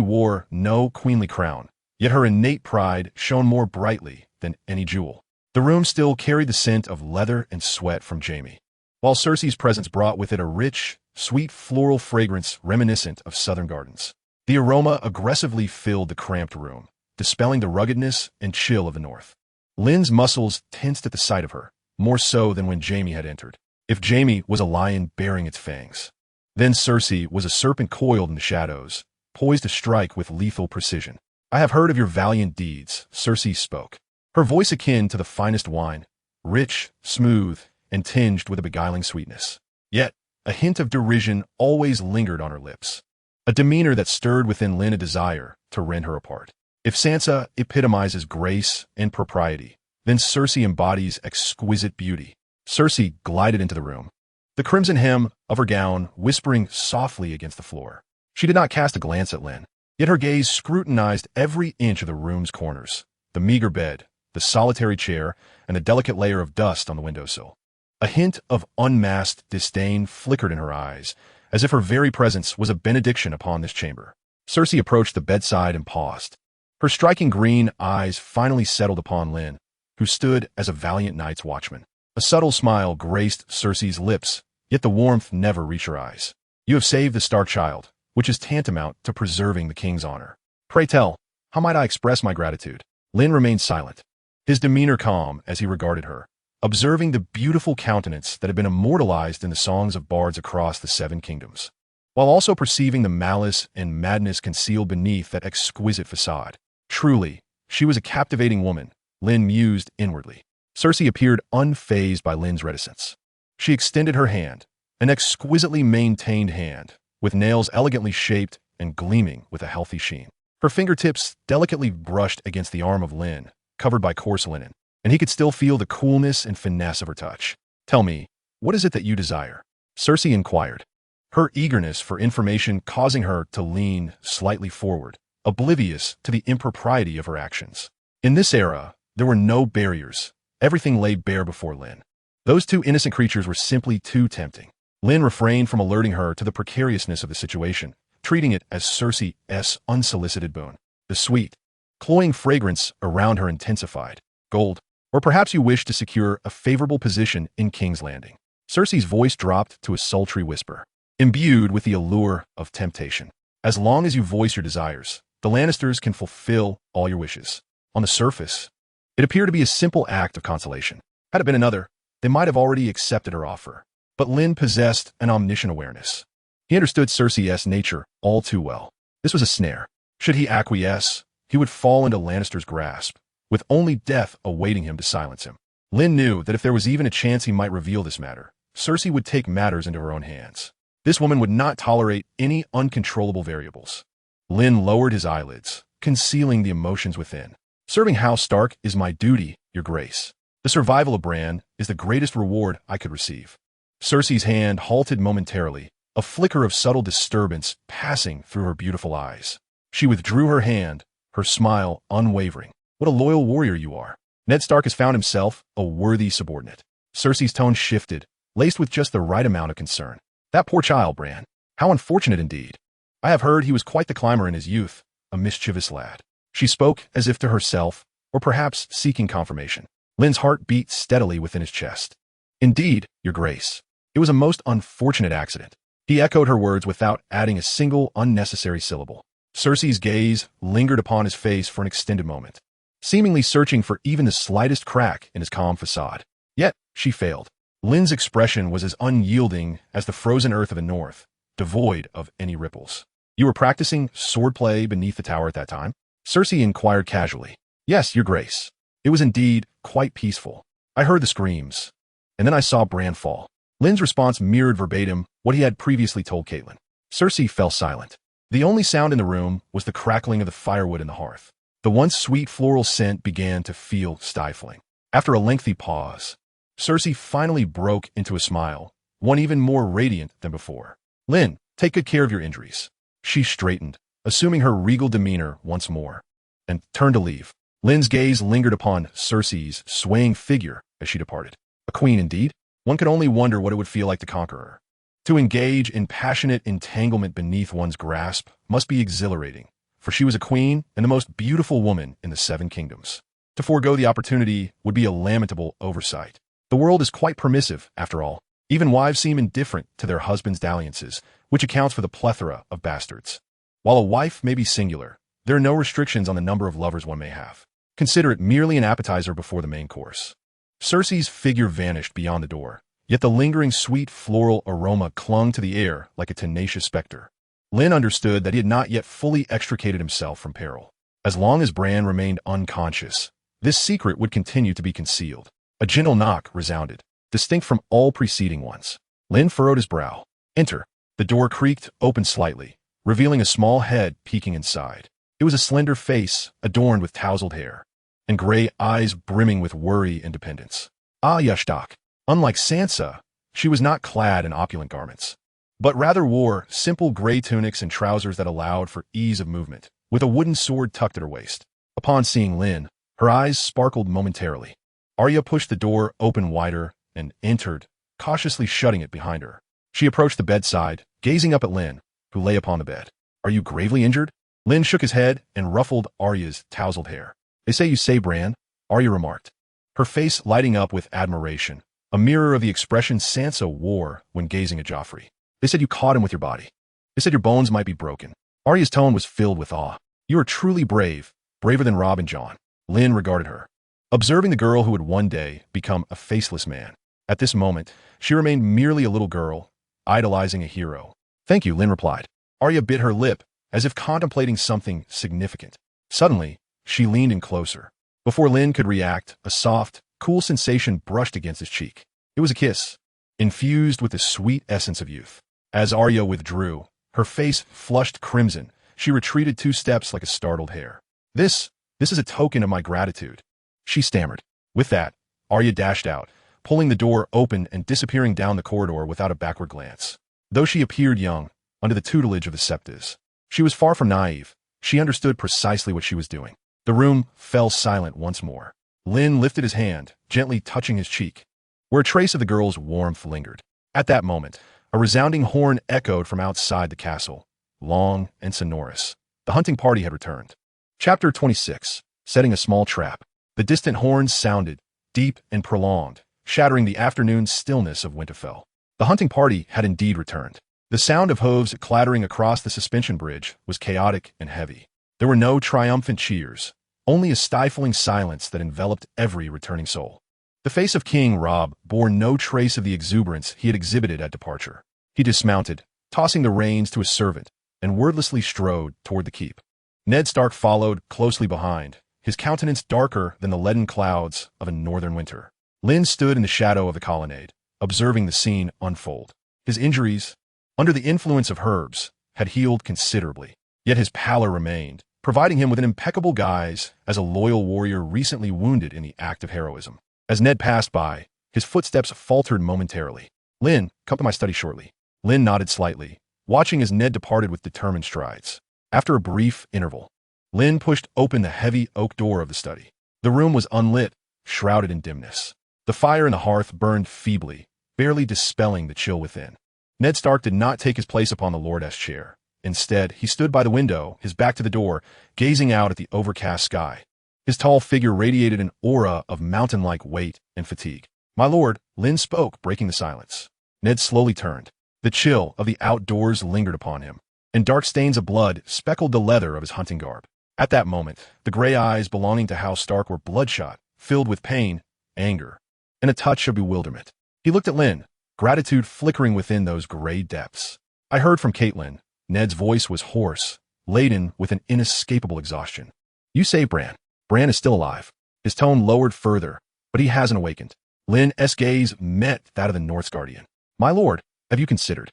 wore no queenly crown, yet her innate pride shone more brightly than any jewel. The room still carried the scent of leather and sweat from Jaime, while Cersei's presence brought with it a rich, sweet floral fragrance reminiscent of southern gardens. The aroma aggressively filled the cramped room, dispelling the ruggedness and chill of the north. Lynn's muscles tensed at the sight of her, more so than when Jaime had entered. If Jaime was a lion bearing its fangs, then Cersei was a serpent coiled in the shadows, poised to strike with lethal precision. I have heard of your valiant deeds, Cersei spoke, her voice akin to the finest wine, rich, smooth, and tinged with a beguiling sweetness. Yet, a hint of derision always lingered on her lips, a demeanor that stirred within Lynn a desire to rend her apart. If Sansa epitomizes grace and propriety, then Cersei embodies exquisite beauty. Cersei glided into the room, the crimson hem of her gown whispering softly against the floor. She did not cast a glance at Lynn, yet her gaze scrutinized every inch of the room's corners, the meager bed, the solitary chair, and the delicate layer of dust on the windowsill. A hint of unmasked disdain flickered in her eyes, as if her very presence was a benediction upon this chamber. Cersei approached the bedside and paused. Her striking green eyes finally settled upon Lynn, who stood as a valiant night's watchman. A subtle smile graced Cersei's lips, yet the warmth never reached her eyes. "You have saved the Stark child, which is tantamount to preserving the king's honor. Pray tell, how might I express my gratitude?" Lynn remained silent, his demeanor calm as he regarded her, observing the beautiful countenance that had been immortalized in the songs of bards across the Seven Kingdoms, while also perceiving the malice and madness concealed beneath that exquisite facade. Truly, she was a captivating woman, Lynn mused inwardly. Cersei appeared unfazed by Lynn's reticence. She extended her hand, an exquisitely maintained hand, with nails elegantly shaped and gleaming with a healthy sheen. Her fingertips delicately brushed against the arm of Lynn, covered by coarse linen, and he could still feel the coolness and finesse of her touch. "Tell me, what is it that you desire?" Cersei inquired, her eagerness for information causing her to lean slightly forward, oblivious to the impropriety of her actions. In this era, there were no barriers. Everything lay bare before Lynn. Those two innocent creatures were simply too tempting. Lynn refrained from alerting her to the precariousness of the situation, treating it as Cersei's unsolicited boon. The sweet, cloying fragrance around her intensified. "Gold, or perhaps you wish to secure a favorable position in King's Landing." Cersei's voice dropped to a sultry whisper, imbued with the allure of temptation. "As long as you voice your desires, the Lannisters can fulfill all your wishes." On the surface, it appeared to be a simple act of consolation. Had it been another, they might have already accepted her offer. But Lynn possessed an omniscient awareness. He understood Cersei's nature all too well. This was a snare. Should he acquiesce, he would fall into Lannister's grasp, with only death awaiting him to silence him. Lynn knew that if there was even a chance he might reveal this matter, Cersei would take matters into her own hands. This woman would not tolerate any uncontrollable variables. Lynn lowered his eyelids, concealing the emotions within. "Serving House Stark is my duty, Your Grace. The survival of Bran is the greatest reward I could receive." Cersei's hand halted momentarily, a flicker of subtle disturbance passing through her beautiful eyes. She withdrew her hand, her smile unwavering. "What a loyal warrior you are. Ned Stark has found himself a worthy subordinate." Cersei's tone shifted, laced with just the right amount of concern. "That poor child, Bran. How unfortunate indeed. I have heard he was quite the climber in his youth, a mischievous lad." She spoke as if to herself, or perhaps seeking confirmation. Lynn's heart beat steadily within his chest. "Indeed, Your Grace. It was a most unfortunate accident." He echoed her words without adding a single unnecessary syllable. Cersei's gaze lingered upon his face for an extended moment, seemingly searching for even the slightest crack in his calm facade. Yet, she failed. Lynn's expression was as unyielding as the frozen earth of the north, devoid of any ripples. "You were practicing swordplay beneath the tower at that time?" Cersei inquired casually. "Yes, Your Grace. It was indeed quite peaceful. I heard the screams, and then I saw Bran fall." Lynn's response mirrored verbatim what he had previously told Catelyn. Cersei fell silent. The only sound in the room was the crackling of the firewood in the hearth. The once sweet floral scent began to feel stifling. After a lengthy pause, Cersei finally broke into a smile, one even more radiant than before. "Lynn, take good care of your injuries." She straightened, assuming her regal demeanor once more, and turned to leave. Lynn's gaze lingered upon Cersei's swaying figure as she departed. A queen indeed. One could only wonder what it would feel like to conquer her. To engage in passionate entanglement beneath one's grasp must be exhilarating, for she was a queen and the most beautiful woman in the Seven Kingdoms. To forego the opportunity would be a lamentable oversight. The world is quite permissive, after all. Even wives seem indifferent to their husbands' dalliances, which accounts for the plethora of bastards. While a wife may be singular, there are no restrictions on the number of lovers one may have. Consider it merely an appetizer before the main course. Cersei's figure vanished beyond the door, yet the lingering sweet floral aroma clung to the air like a tenacious specter. Lynn understood that he had not yet fully extricated himself from peril. As long as Bran remained unconscious, this secret would continue to be concealed. A gentle knock resounded, distinct from all preceding ones. Lynn furrowed his brow. "Enter." The door creaked open slightly, revealing a small head peeking inside. It was a slender face adorned with tousled hair, and gray eyes brimming with worry and dependence. "Ah, Yashtak." Unlike Sansa, She was not clad in opulent garments, but rather wore simple gray tunics and trousers that allowed for ease of movement, with a wooden sword tucked at her waist. Upon seeing Lynn, her eyes sparkled momentarily. Arya pushed the door open wider and entered, cautiously shutting it behind her. She approached the bedside, gazing up at Lynn, who lay upon the bed. "Are you gravely injured?" Lynn shook his head and ruffled Arya's tousled hair. "They say you say, Bran," Arya remarked, her face lighting up with admiration, a mirror of the expression Sansa wore when gazing at Joffrey. "They said you caught him with your body. They said your bones might be broken." Arya's tone was filled with awe. "You are truly brave, braver than Robb and Jon." Lynn regarded her, observing the girl who would one day become a faceless man. At this moment, she remained merely a little girl, idolizing a hero. "Thank you," Lynn replied. Arya bit her lip, as if contemplating something significant. Suddenly, she leaned in closer. Before Lynn could react, a soft, cool sensation brushed against his cheek. It was a kiss, infused with the sweet essence of youth. As Arya withdrew, her face flushed crimson, she retreated 2 steps like a startled hare. This is a token of my gratitude," she stammered. With that, Arya dashed out, pulling the door open and disappearing down the corridor without a backward glance. Though she appeared young, under the tutelage of the Septas, she was far from naive. She understood precisely what she was doing. The room fell silent once more. Lynn lifted his hand, gently touching his cheek, where a trace of the girl's warmth lingered. At that moment, a resounding horn echoed from outside the castle, long and sonorous. The hunting party had returned. Chapter 26. Setting a small trap. The distant horns sounded, deep and prolonged, shattering the afternoon stillness of Winterfell. The hunting party had indeed returned. The sound of hooves clattering across the suspension bridge was chaotic and heavy. There were no triumphant cheers, only a stifling silence that enveloped every returning soul. The face of King Robb bore no trace of the exuberance he had exhibited at departure. He dismounted, tossing the reins to a servant, and wordlessly strode toward the keep. Ned Stark followed closely behind, his countenance darker than the leaden clouds of a northern winter. Lynn stood in the shadow of the colonnade, observing the scene unfold. His injuries, under the influence of herbs, had healed considerably, yet his pallor remained, providing him with an impeccable guise as a loyal warrior recently wounded in the act of heroism. As Ned passed by, his footsteps faltered momentarily. "Lynn, come to my study shortly." Lynn nodded slightly, watching as Ned departed with determined strides. After a brief interval, Lynn pushed open the heavy oak door of the study. The room was unlit, shrouded in dimness. The fire in the hearth burned feebly, barely dispelling the chill within. Ned Stark did not take his place upon the lordess chair. Instead, he stood by the window, his back to the door, gazing out at the overcast sky. His tall figure radiated an aura of mountain-like weight and fatigue. "My lord," Lynn spoke, breaking the silence. Ned slowly turned. The chill of the outdoors lingered upon him, and dark stains of blood speckled the leather of his hunting garb. At that moment, the gray eyes belonging to House Stark were bloodshot, filled with pain, anger, and a touch of bewilderment. He looked at Lynn, gratitude flickering within those gray depths. "I heard from Catelyn." Ned's voice was hoarse, laden with an inescapable exhaustion. "You say Bran. Bran is still alive." His tone lowered further, but he hasn't awakened. Lynn's gaze met that of the North's guardian. "My lord, have you considered?"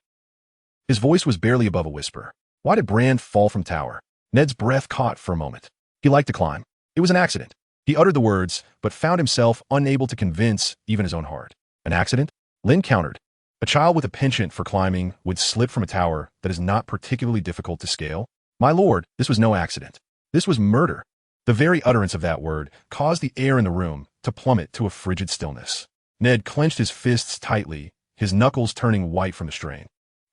His voice was barely above a whisper. "Why did Bran fall from tower?" Ned's breath caught for a moment. He liked to climb. It was an accident. He uttered the words, but found himself unable to convince even his own heart. "An accident?" Lynn countered. "A child with a penchant for climbing would slip from a tower that is not particularly difficult to scale." "My lord, this was no accident. This was murder." The very utterance of that word caused the air in the room to plummet to a frigid stillness. Ned clenched his fists tightly, his knuckles turning white from the strain.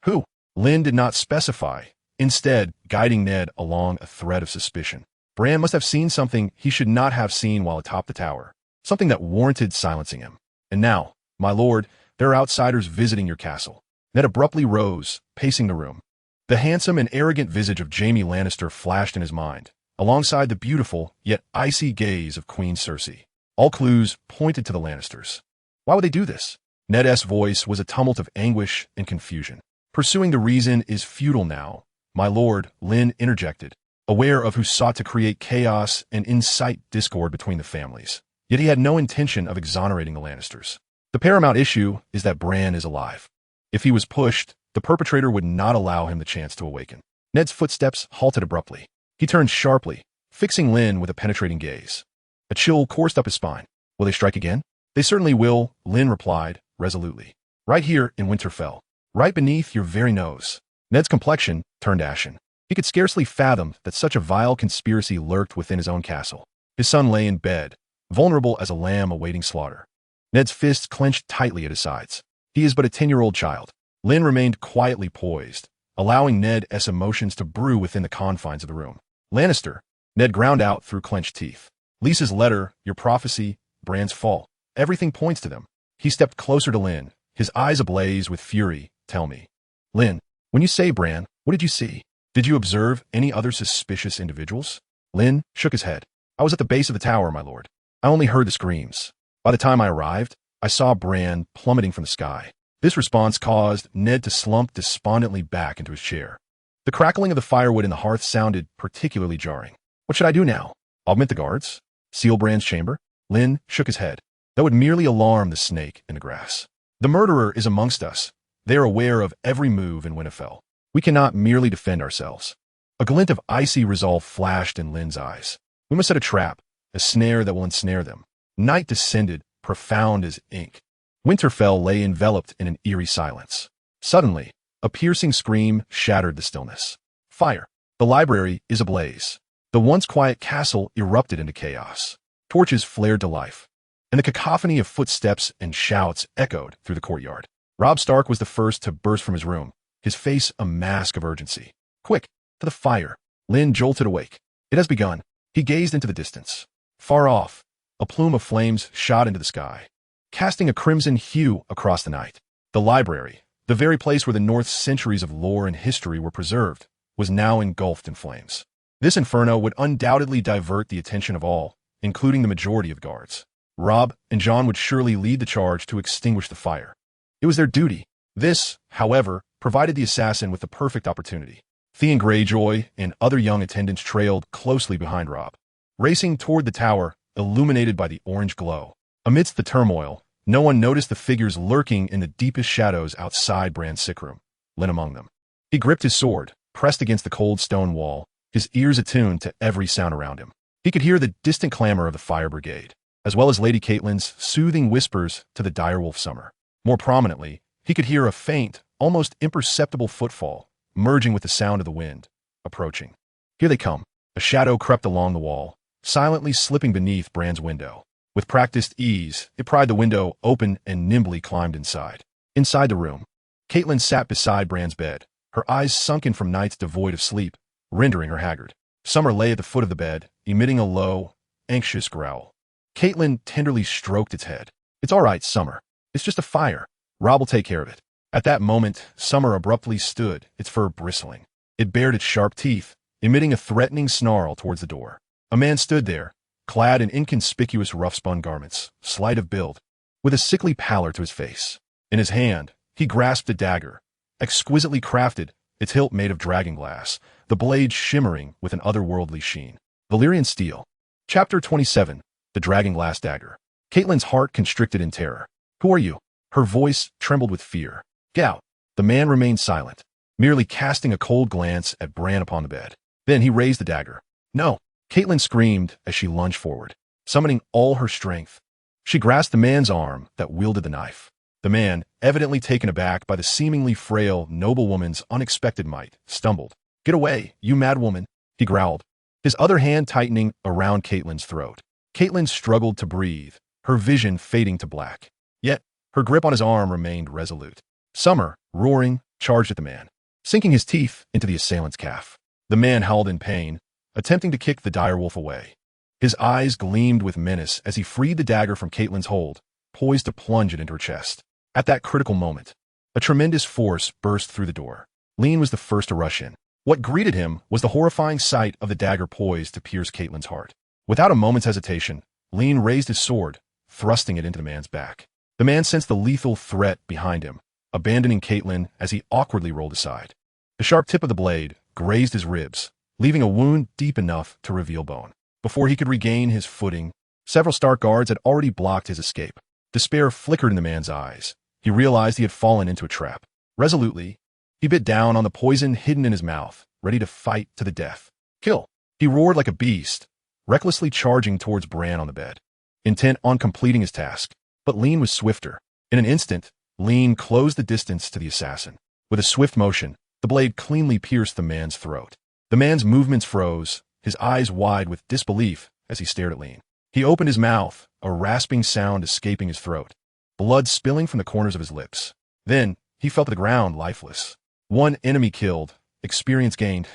"Who?" Lynn did not specify, instead guiding Ned along a thread of suspicion. Bran must have seen something he should not have seen while atop the tower, something that warranted silencing him. "And now, my lord, there are outsiders visiting your castle." Ned abruptly rose, pacing the room. The handsome and arrogant visage of Jaime Lannister flashed in his mind, alongside the beautiful yet icy gaze of Queen Cersei. All clues pointed to the Lannisters. Why would they do this? Ned's voice was a tumult of anguish and confusion. "Pursuing the reason is futile now, my lord," Lynn interjected, aware of who sought to create chaos and incite discord between the families. Yet he had no intention of exonerating the Lannisters. "The paramount issue is that Bran is alive. If he was pushed, the perpetrator would not allow him the chance to awaken." Ned's footsteps halted abruptly. He turned sharply, fixing Lynn with a penetrating gaze. A chill coursed up his spine. "Will they strike again?" "They certainly will," Lynn replied, resolutely. Right here in Winterfell. Right beneath your very nose. Ned's complexion turned ashen. He could scarcely fathom that such a vile conspiracy lurked within his own castle. His son lay in bed, vulnerable as a lamb awaiting slaughter. Ned's fists clenched tightly at his sides. He is but a 10-year-old child. Lynn remained quietly poised, allowing Ned's emotions to brew within the confines of the room. Lannister, Ned ground out through clenched teeth. Lisa's letter, your prophecy, Bran's fall. Everything points to them. He stepped closer to Lynn, his eyes ablaze with fury. Tell me. Lynn, when you say Bran, what did you see? Did you observe any other suspicious individuals? Lynn shook his head. I was at the base of the tower, my lord. I only heard the screams. By the time I arrived, I saw Bran plummeting from the sky. This response caused Ned to slump despondently back into his chair. The crackling of the firewood in the hearth sounded particularly jarring. What should I do now? Augment the guards? Seal Bran's chamber? Lynn shook his head. That would merely alarm the snake in the grass. The murderer is amongst us. They are aware of every move in Winterfell. We cannot merely defend ourselves. A glint of icy resolve flashed in Lynn's eyes. We must set a trap, a snare that will ensnare them. Night descended, profound as ink. Winterfell lay enveloped in an eerie silence. Suddenly, a piercing scream shattered the stillness. Fire. The library is ablaze. The once quiet castle erupted into chaos. Torches flared to life, and the cacophony of footsteps and shouts echoed through the courtyard. Robb Stark was the first to burst from his room, his face a mask of urgency. Quick, to the fire. Lynn jolted awake. It has begun. He gazed into the distance. Far off, a plume of flames shot into the sky, casting a crimson hue across the night. The library, the very place where the North's centuries of lore and history were preserved, was now engulfed in flames. This inferno would undoubtedly divert the attention of all, including the majority of the guards. Robb and Jon would surely lead the charge to extinguish the fire. It was their duty. This, however, provided the assassin with the perfect opportunity. Theon Greyjoy and other young attendants trailed closely behind Robb, racing toward the tower, illuminated by the orange glow. Amidst the turmoil, no one noticed the figures lurking in the deepest shadows outside Bran's sick room, Lynn among them. He gripped his sword, pressed against the cold stone wall, his ears attuned to every sound around him. He could hear the distant clamor of the fire brigade, as well as Lady Catelyn's soothing whispers to the direwolf Summer. More prominently, he could hear a faint, almost imperceptible footfall, merging with the sound of the wind, approaching. Here they come. A shadow crept along the wall, silently slipping beneath Bran's window. With practiced ease, it pried the window open and nimbly climbed inside. Inside the room, Catelyn sat beside Bran's bed, her eyes sunken from nights devoid of sleep, rendering her haggard. Summer lay at the foot of the bed, emitting a low, anxious growl. Catelyn tenderly stroked its head. It's all right, Summer. It's just a fire. Robb will take care of it. At that moment, Summer abruptly stood, its fur bristling. It bared its sharp teeth, emitting a threatening snarl towards the door. A man stood there, clad in inconspicuous rough-spun garments, slight of build, with a sickly pallor to his face. In his hand, he grasped a dagger, exquisitely crafted, its hilt made of dragon glass, the blade shimmering with an otherworldly sheen. Valyrian steel. Chapter 27. The Dragon Glass Dagger. Catelyn's heart constricted in terror. Who are you? Her voice trembled with fear. Get out. The man remained silent, merely casting a cold glance at Bran upon the bed. Then he raised the dagger. No. Catelyn screamed as she lunged forward, summoning all her strength. She grasped the man's arm that wielded the knife. The man, evidently taken aback by the seemingly frail noblewoman's unexpected might, stumbled. Get away, you mad woman, he growled, his other hand tightening around Catelyn's throat. Catelyn struggled to breathe, her vision fading to black. Yet, her grip on his arm remained resolute. Summer, roaring, charged at the man, sinking his teeth into the assailant's calf. The man howled in pain, attempting to kick the direwolf away. His eyes gleamed with menace as he freed the dagger from Catelyn's hold, poised to plunge it into her chest. At that critical moment, a tremendous force burst through the door. Lynn was the first to rush in. What greeted him was the horrifying sight of the dagger poised to pierce Catelyn's heart. Without a moment's hesitation, Lynn raised his sword, thrusting it into the man's back. The man sensed the lethal threat behind him, abandoning Catelyn as he awkwardly rolled aside. The sharp tip of the blade grazed his ribs, leaving a wound deep enough to reveal bone. Before he could regain his footing, several Stark guards had already blocked his escape. Despair flickered in the man's eyes. He realized he had fallen into a trap. Resolutely, he bit down on the poison hidden in his mouth, ready to fight to the death. Kill! He roared like a beast, recklessly charging towards Bran on the bed, intent on completing his task. But Lynn was swifter. In an instant, Lynn closed the distance to the assassin. With a swift motion, the blade cleanly pierced the man's throat. The man's movements froze, his eyes wide with disbelief as he stared at Lynn. He opened his mouth, a rasping sound escaping his throat, blood spilling from the corners of his lips. Then, he fell to the ground lifeless. One enemy killed, experience gained.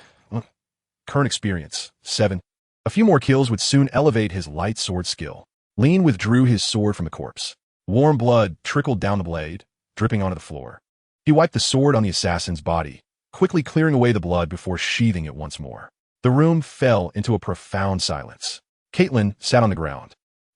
Current experience, 7. A few more kills would soon elevate his light sword skill. Lynn withdrew his sword from the corpse. Warm blood trickled down the blade, dripping onto the floor. He wiped the sword on the assassin's body, quickly clearing away the blood before sheathing it once more. The room fell into a profound silence. Catelyn sat on the ground,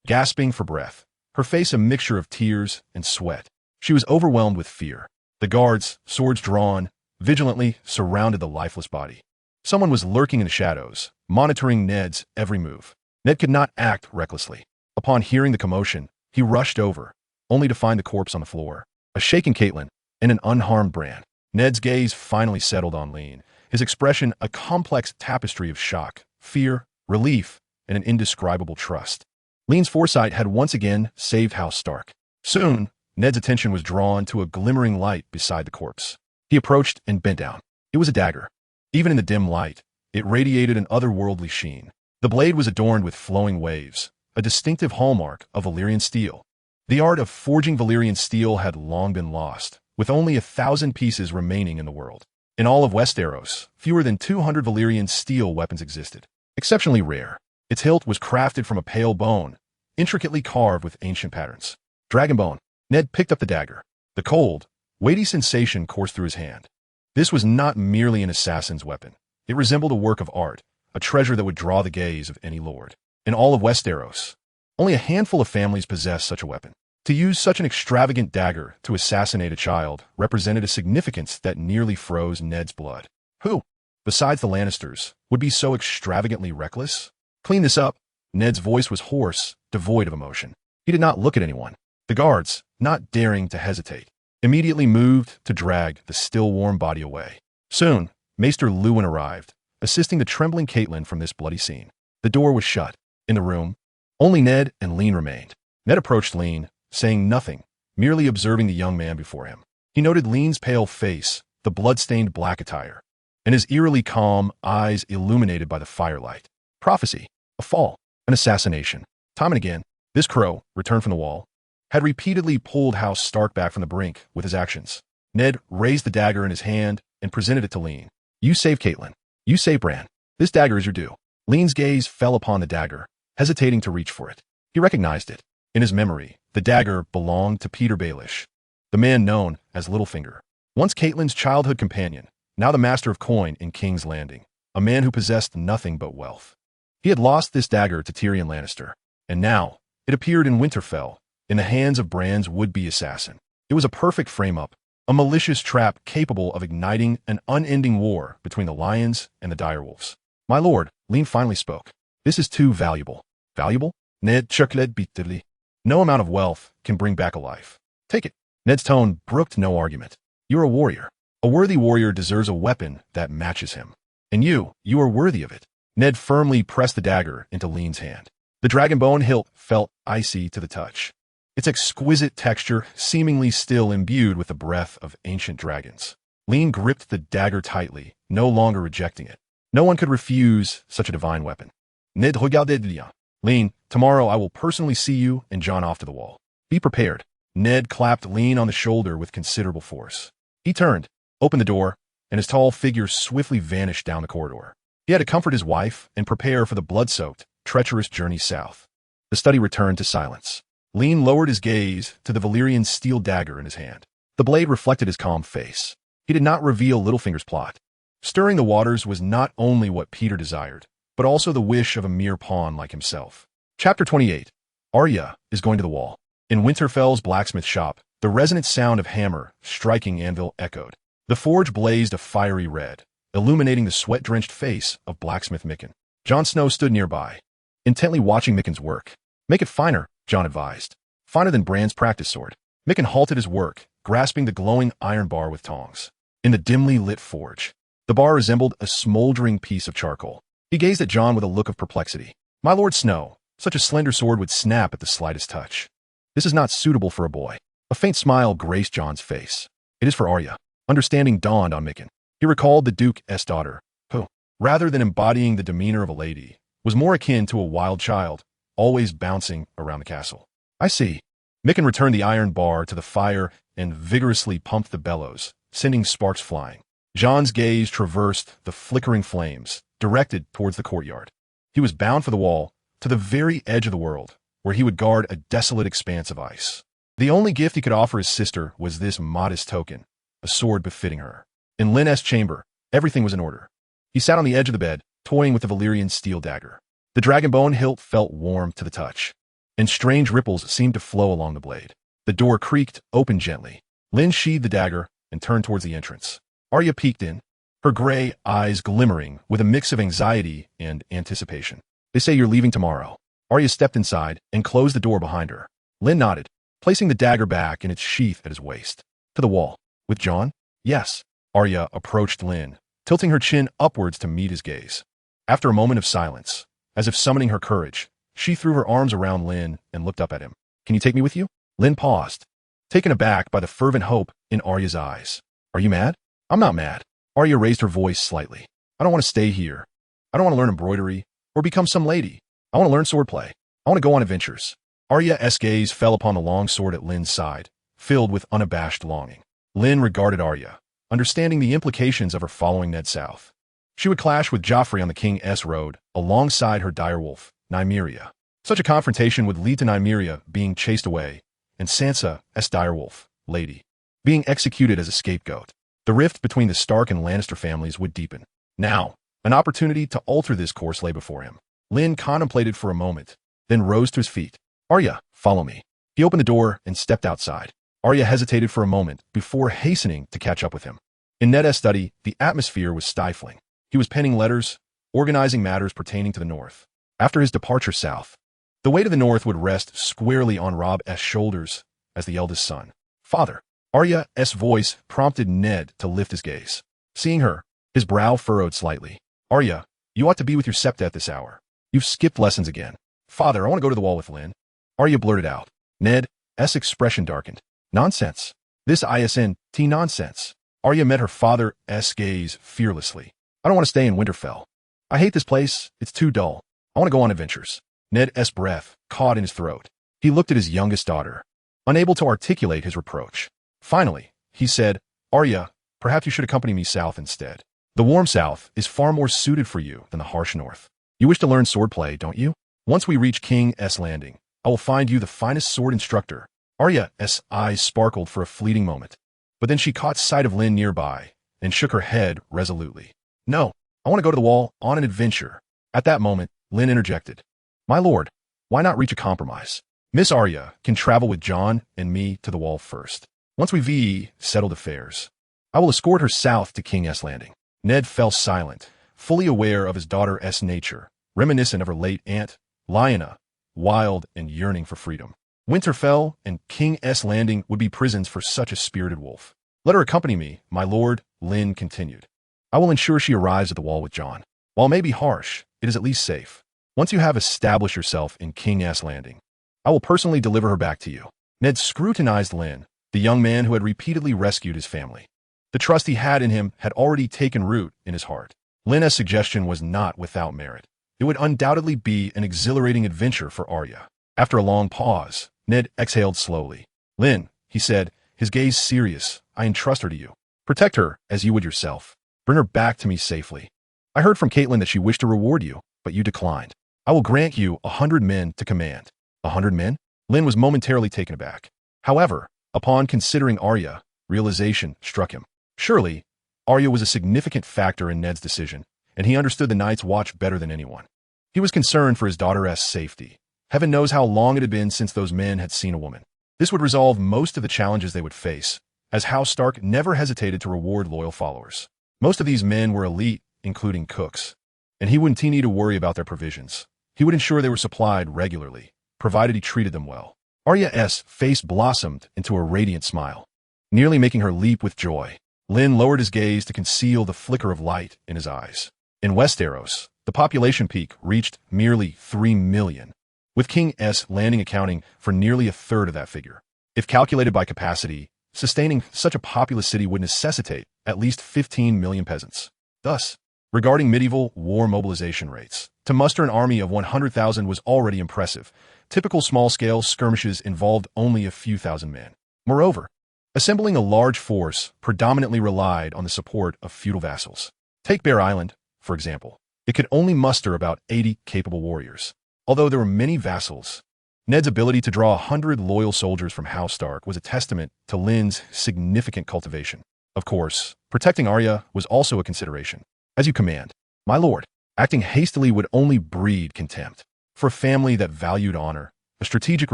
gasping for breath, her face a mixture of tears and sweat. She was overwhelmed with fear. The guards, swords drawn, vigilantly surrounded the lifeless body. Someone was lurking in the shadows, monitoring Ned's every move. Ned could not act recklessly. Upon hearing the commotion, he rushed over, only to find the corpse on the floor, a shaken Catelyn, and an unharmed Bran. Ned's gaze finally settled on Lynn, his expression a complex tapestry of shock, fear, relief, and an indescribable trust. Lynn's foresight had once again saved House Stark. Soon, Ned's attention was drawn to a glimmering light beside the corpse. He approached and bent down. It was a dagger. Even in the dim light, it radiated an otherworldly sheen. The blade was adorned with flowing waves, a distinctive hallmark of Valyrian steel. The art of forging Valyrian steel had long been lost, with only 1,000 pieces remaining in the world. In all of Westeros, fewer than 200 Valyrian steel weapons existed. Exceptionally rare, its hilt was crafted from a pale bone, intricately carved with ancient patterns. Dragonbone. Ned picked up the dagger. The cold, weighty sensation coursed through his hand. This was not merely an assassin's weapon. It resembled a work of art, a treasure that would draw the gaze of any lord. In all of Westeros, only a handful of families possessed such a weapon. To use such an extravagant dagger to assassinate a child represented a significance that nearly froze Ned's blood. Who, besides the Lannisters, would be so extravagantly reckless? Clean this up. Ned's voice was hoarse, devoid of emotion. He did not look at anyone. The guards, not daring to hesitate, immediately moved to drag the still warm body away. Soon, Maester Lewin arrived, assisting the trembling Catelyn from this bloody scene. The door was shut. In the room, only Ned and Lynn remained. Ned approached Lynn, saying nothing, merely observing the young man before him. He noted Lynn's pale face, the blood-stained black attire, and his eerily calm eyes illuminated by the firelight. Prophecy, a fall, an assassination. Time and again, this crow, returned from the wall, had repeatedly pulled House Stark back from the brink with his actions. Ned raised the dagger in his hand and presented it to Lynn. You save Catelyn. You save Bran. This dagger is your due. Lynn's gaze fell upon the dagger, hesitating to reach for it. He recognized it. In his memory, the dagger belonged to Peter Baelish, the man known as Littlefinger. Once Catelyn's childhood companion, now the master of coin in King's Landing, a man who possessed nothing but wealth. He had lost this dagger to Tyrion Lannister, and now it appeared in Winterfell, in the hands of Bran's would-be assassin. It was a perfect frame-up, a malicious trap capable of igniting an unending war between the lions and the direwolves. My lord, Lynn finally spoke. This is too valuable. Valuable? Ned chuckled bitterly. No amount of wealth can bring back a life. Take it. Ned's tone brooked no argument. You're a warrior. A worthy warrior deserves a weapon that matches him. And you are worthy of it. Ned firmly pressed the dagger into Lynn's hand. The dragonbone hilt felt icy to the touch, its exquisite texture seemingly still imbued with the breath of ancient dragons. Lynn gripped the dagger tightly, no longer rejecting it. No one could refuse such a divine weapon. Ned regarded bien. Lynn, tomorrow I will personally see you and Jon off to the wall. Be prepared. Ned clapped Lynn on the shoulder with considerable force. He turned, opened the door, and his tall figure swiftly vanished down the corridor. He had to comfort his wife and prepare for the blood-soaked, treacherous journey south. The study returned to silence. Lynn lowered his gaze to the Valyrian steel dagger in his hand. The blade reflected his calm face. He did not reveal Littlefinger's plot. Stirring the waters was not only what Peter desired, but also the wish of a mere pawn like himself. Chapter 28. Arya is going to the wall. In Winterfell's blacksmith shop, the resonant sound of hammer striking anvil echoed. The forge blazed a fiery red, illuminating the sweat-drenched face of blacksmith Mikken. Jon Snow stood nearby, intently watching Mikken's work. Make it finer, Jon advised. Finer than Bran's practice sword. Mikken halted his work, grasping the glowing iron bar with tongs. In the dimly lit forge, the bar resembled a smoldering piece of charcoal. He gazed at Jon with a look of perplexity. My Lord Snow, such a slender sword would snap at the slightest touch. This is not suitable for a boy. A faint smile graced Jon's face. It is for Arya. Understanding dawned on Mikken. He recalled the Duke's daughter, who, rather than embodying the demeanor of a lady, was more akin to a wild child, always bouncing around the castle. I see. Mikken returned the iron bar to the fire and vigorously pumped the bellows, sending sparks flying. Jon's gaze traversed the flickering flames, directed towards the courtyard. He was bound for the wall, to the very edge of the world, where he would guard a desolate expanse of ice. The only gift he could offer his sister was this modest token, a sword befitting her. In Lynn's chamber, everything was in order. He sat on the edge of the bed, toying with the Valyrian steel dagger. The dragonbone hilt felt warm to the touch, and strange ripples seemed to flow along the blade. The door creaked open gently. Lynn sheathed the dagger and turned towards the entrance. Arya peeked in, her gray eyes glimmering with a mix of anxiety and anticipation. They say you're leaving tomorrow. Arya stepped inside and closed the door behind her. Lynn nodded, placing the dagger back in its sheath at his waist. To the wall. With Jon? Yes. Arya approached Lynn, tilting her chin upwards to meet his gaze. After a moment of silence, as if summoning her courage, she threw her arms around Lynn and looked up at him. Can you take me with you? Lynn paused, taken aback by the fervent hope in Arya's eyes. Are you mad? I'm not mad. Arya raised her voice slightly. I don't want to stay here. I don't want to learn embroidery or become some lady. I want to learn swordplay. I want to go on adventures. Arya's gaze fell upon the long sword at Lynn's side, filled with unabashed longing. Lynn regarded Arya, understanding the implications of her following Ned south. She would clash with Joffrey on the King's Road, alongside her direwolf, Nymeria. Such a confrontation would lead to Nymeria being chased away, and Sansa's direwolf, Lady, being executed as a scapegoat. The rift between the Stark and Lannister families would deepen. Now, an opportunity to alter this course lay before him. Lynn contemplated for a moment, then rose to his feet. Arya, follow me. He opened the door and stepped outside. Arya hesitated for a moment before hastening to catch up with him. In Ned's study, the atmosphere was stifling. He was penning letters, organizing matters pertaining to the North. After his departure south, the weight of the North would rest squarely on Robb's shoulders as the eldest son. Father. Arya's voice prompted Ned to lift his gaze. Seeing her, his brow furrowed slightly. Arya, you ought to be with your septa at this hour. You've skipped lessons again. Father, I want to go to the wall with Lynn. Arya blurted out. Ned's expression darkened. Nonsense. This isn't nonsense. Arya met her father's gaze fearlessly. I don't want to stay in Winterfell. I hate this place. It's too dull. I want to go on adventures. Ned's breath caught in his throat. He looked at his youngest daughter, unable to articulate his reproach. Finally, he said, Arya, perhaps you should accompany me south instead. The warm south is far more suited for you than the harsh north. You wish to learn swordplay, don't you? Once we reach King's Landing, I will find you the finest sword instructor. Arya's eyes sparkled for a fleeting moment, but then she caught sight of Lynn nearby and shook her head resolutely. No, I want to go to the wall on an adventure. At that moment, Lynn interjected. My lord, why not reach a compromise? Miss Arya can travel with Jon and me to the wall first. Once we've settled affairs, I will escort her south to King's Landing. Ned fell silent, fully aware of his daughter's nature, reminiscent of her late aunt, Lyanna, wild and yearning for freedom. Winterfell and King's Landing would be prisons for such a spirited wolf. Let her accompany me, my lord, Lynn continued. I will ensure she arrives at the wall with Jon. While it may be harsh, it is at least safe. Once you have established yourself in King's Landing, I will personally deliver her back to you. Ned scrutinized Lynn, the young man who had repeatedly rescued his family. The trust he had in him had already taken root in his heart. Lynn's suggestion was not without merit. It would undoubtedly be an exhilarating adventure for Arya. After a long pause, Ned exhaled slowly. Lynn, he said, his gaze serious, I entrust her to you. Protect her as you would yourself. Bring her back to me safely. I heard from Catelyn that she wished to reward you, but you declined. I will grant you 100 men to command. 100 men? Lynn was momentarily taken aback. However, upon considering Arya, realization struck him. Surely, Arya was a significant factor in Ned's decision, and he understood the Night's Watch better than anyone. He was concerned for his daughter's safety. Heaven knows how long it had been since those men had seen a woman. This would resolve most of the challenges they would face, as House Stark never hesitated to reward loyal followers. Most of these men were elite, including cooks, and he wouldn't need to worry about their provisions. He would ensure they were supplied regularly, provided he treated them well. Arya's face blossomed into a radiant smile, nearly making her leap with joy. Lynn lowered his gaze to conceal the flicker of light in his eyes. In Westeros, the population peak reached merely 3 million, with King's Landing accounting for nearly a third of that figure. If calculated by capacity, sustaining such a populous city would necessitate at least 15 million peasants. Thus, regarding medieval war mobilization rates, to muster an army of 100,000 was already impressive. Typical small-scale skirmishes involved only a few thousand men. Moreover, assembling a large force predominantly relied on the support of feudal vassals. Take Bear Island, for example. It could only muster about 80 capable warriors. Although there were many vassals, Ned's ability to draw 100 loyal soldiers from House Stark was a testament to Lynn's significant cultivation. Of course, protecting Arya was also a consideration. As you command, my lord. Acting hastily would only breed contempt. For a family that valued honor, a strategic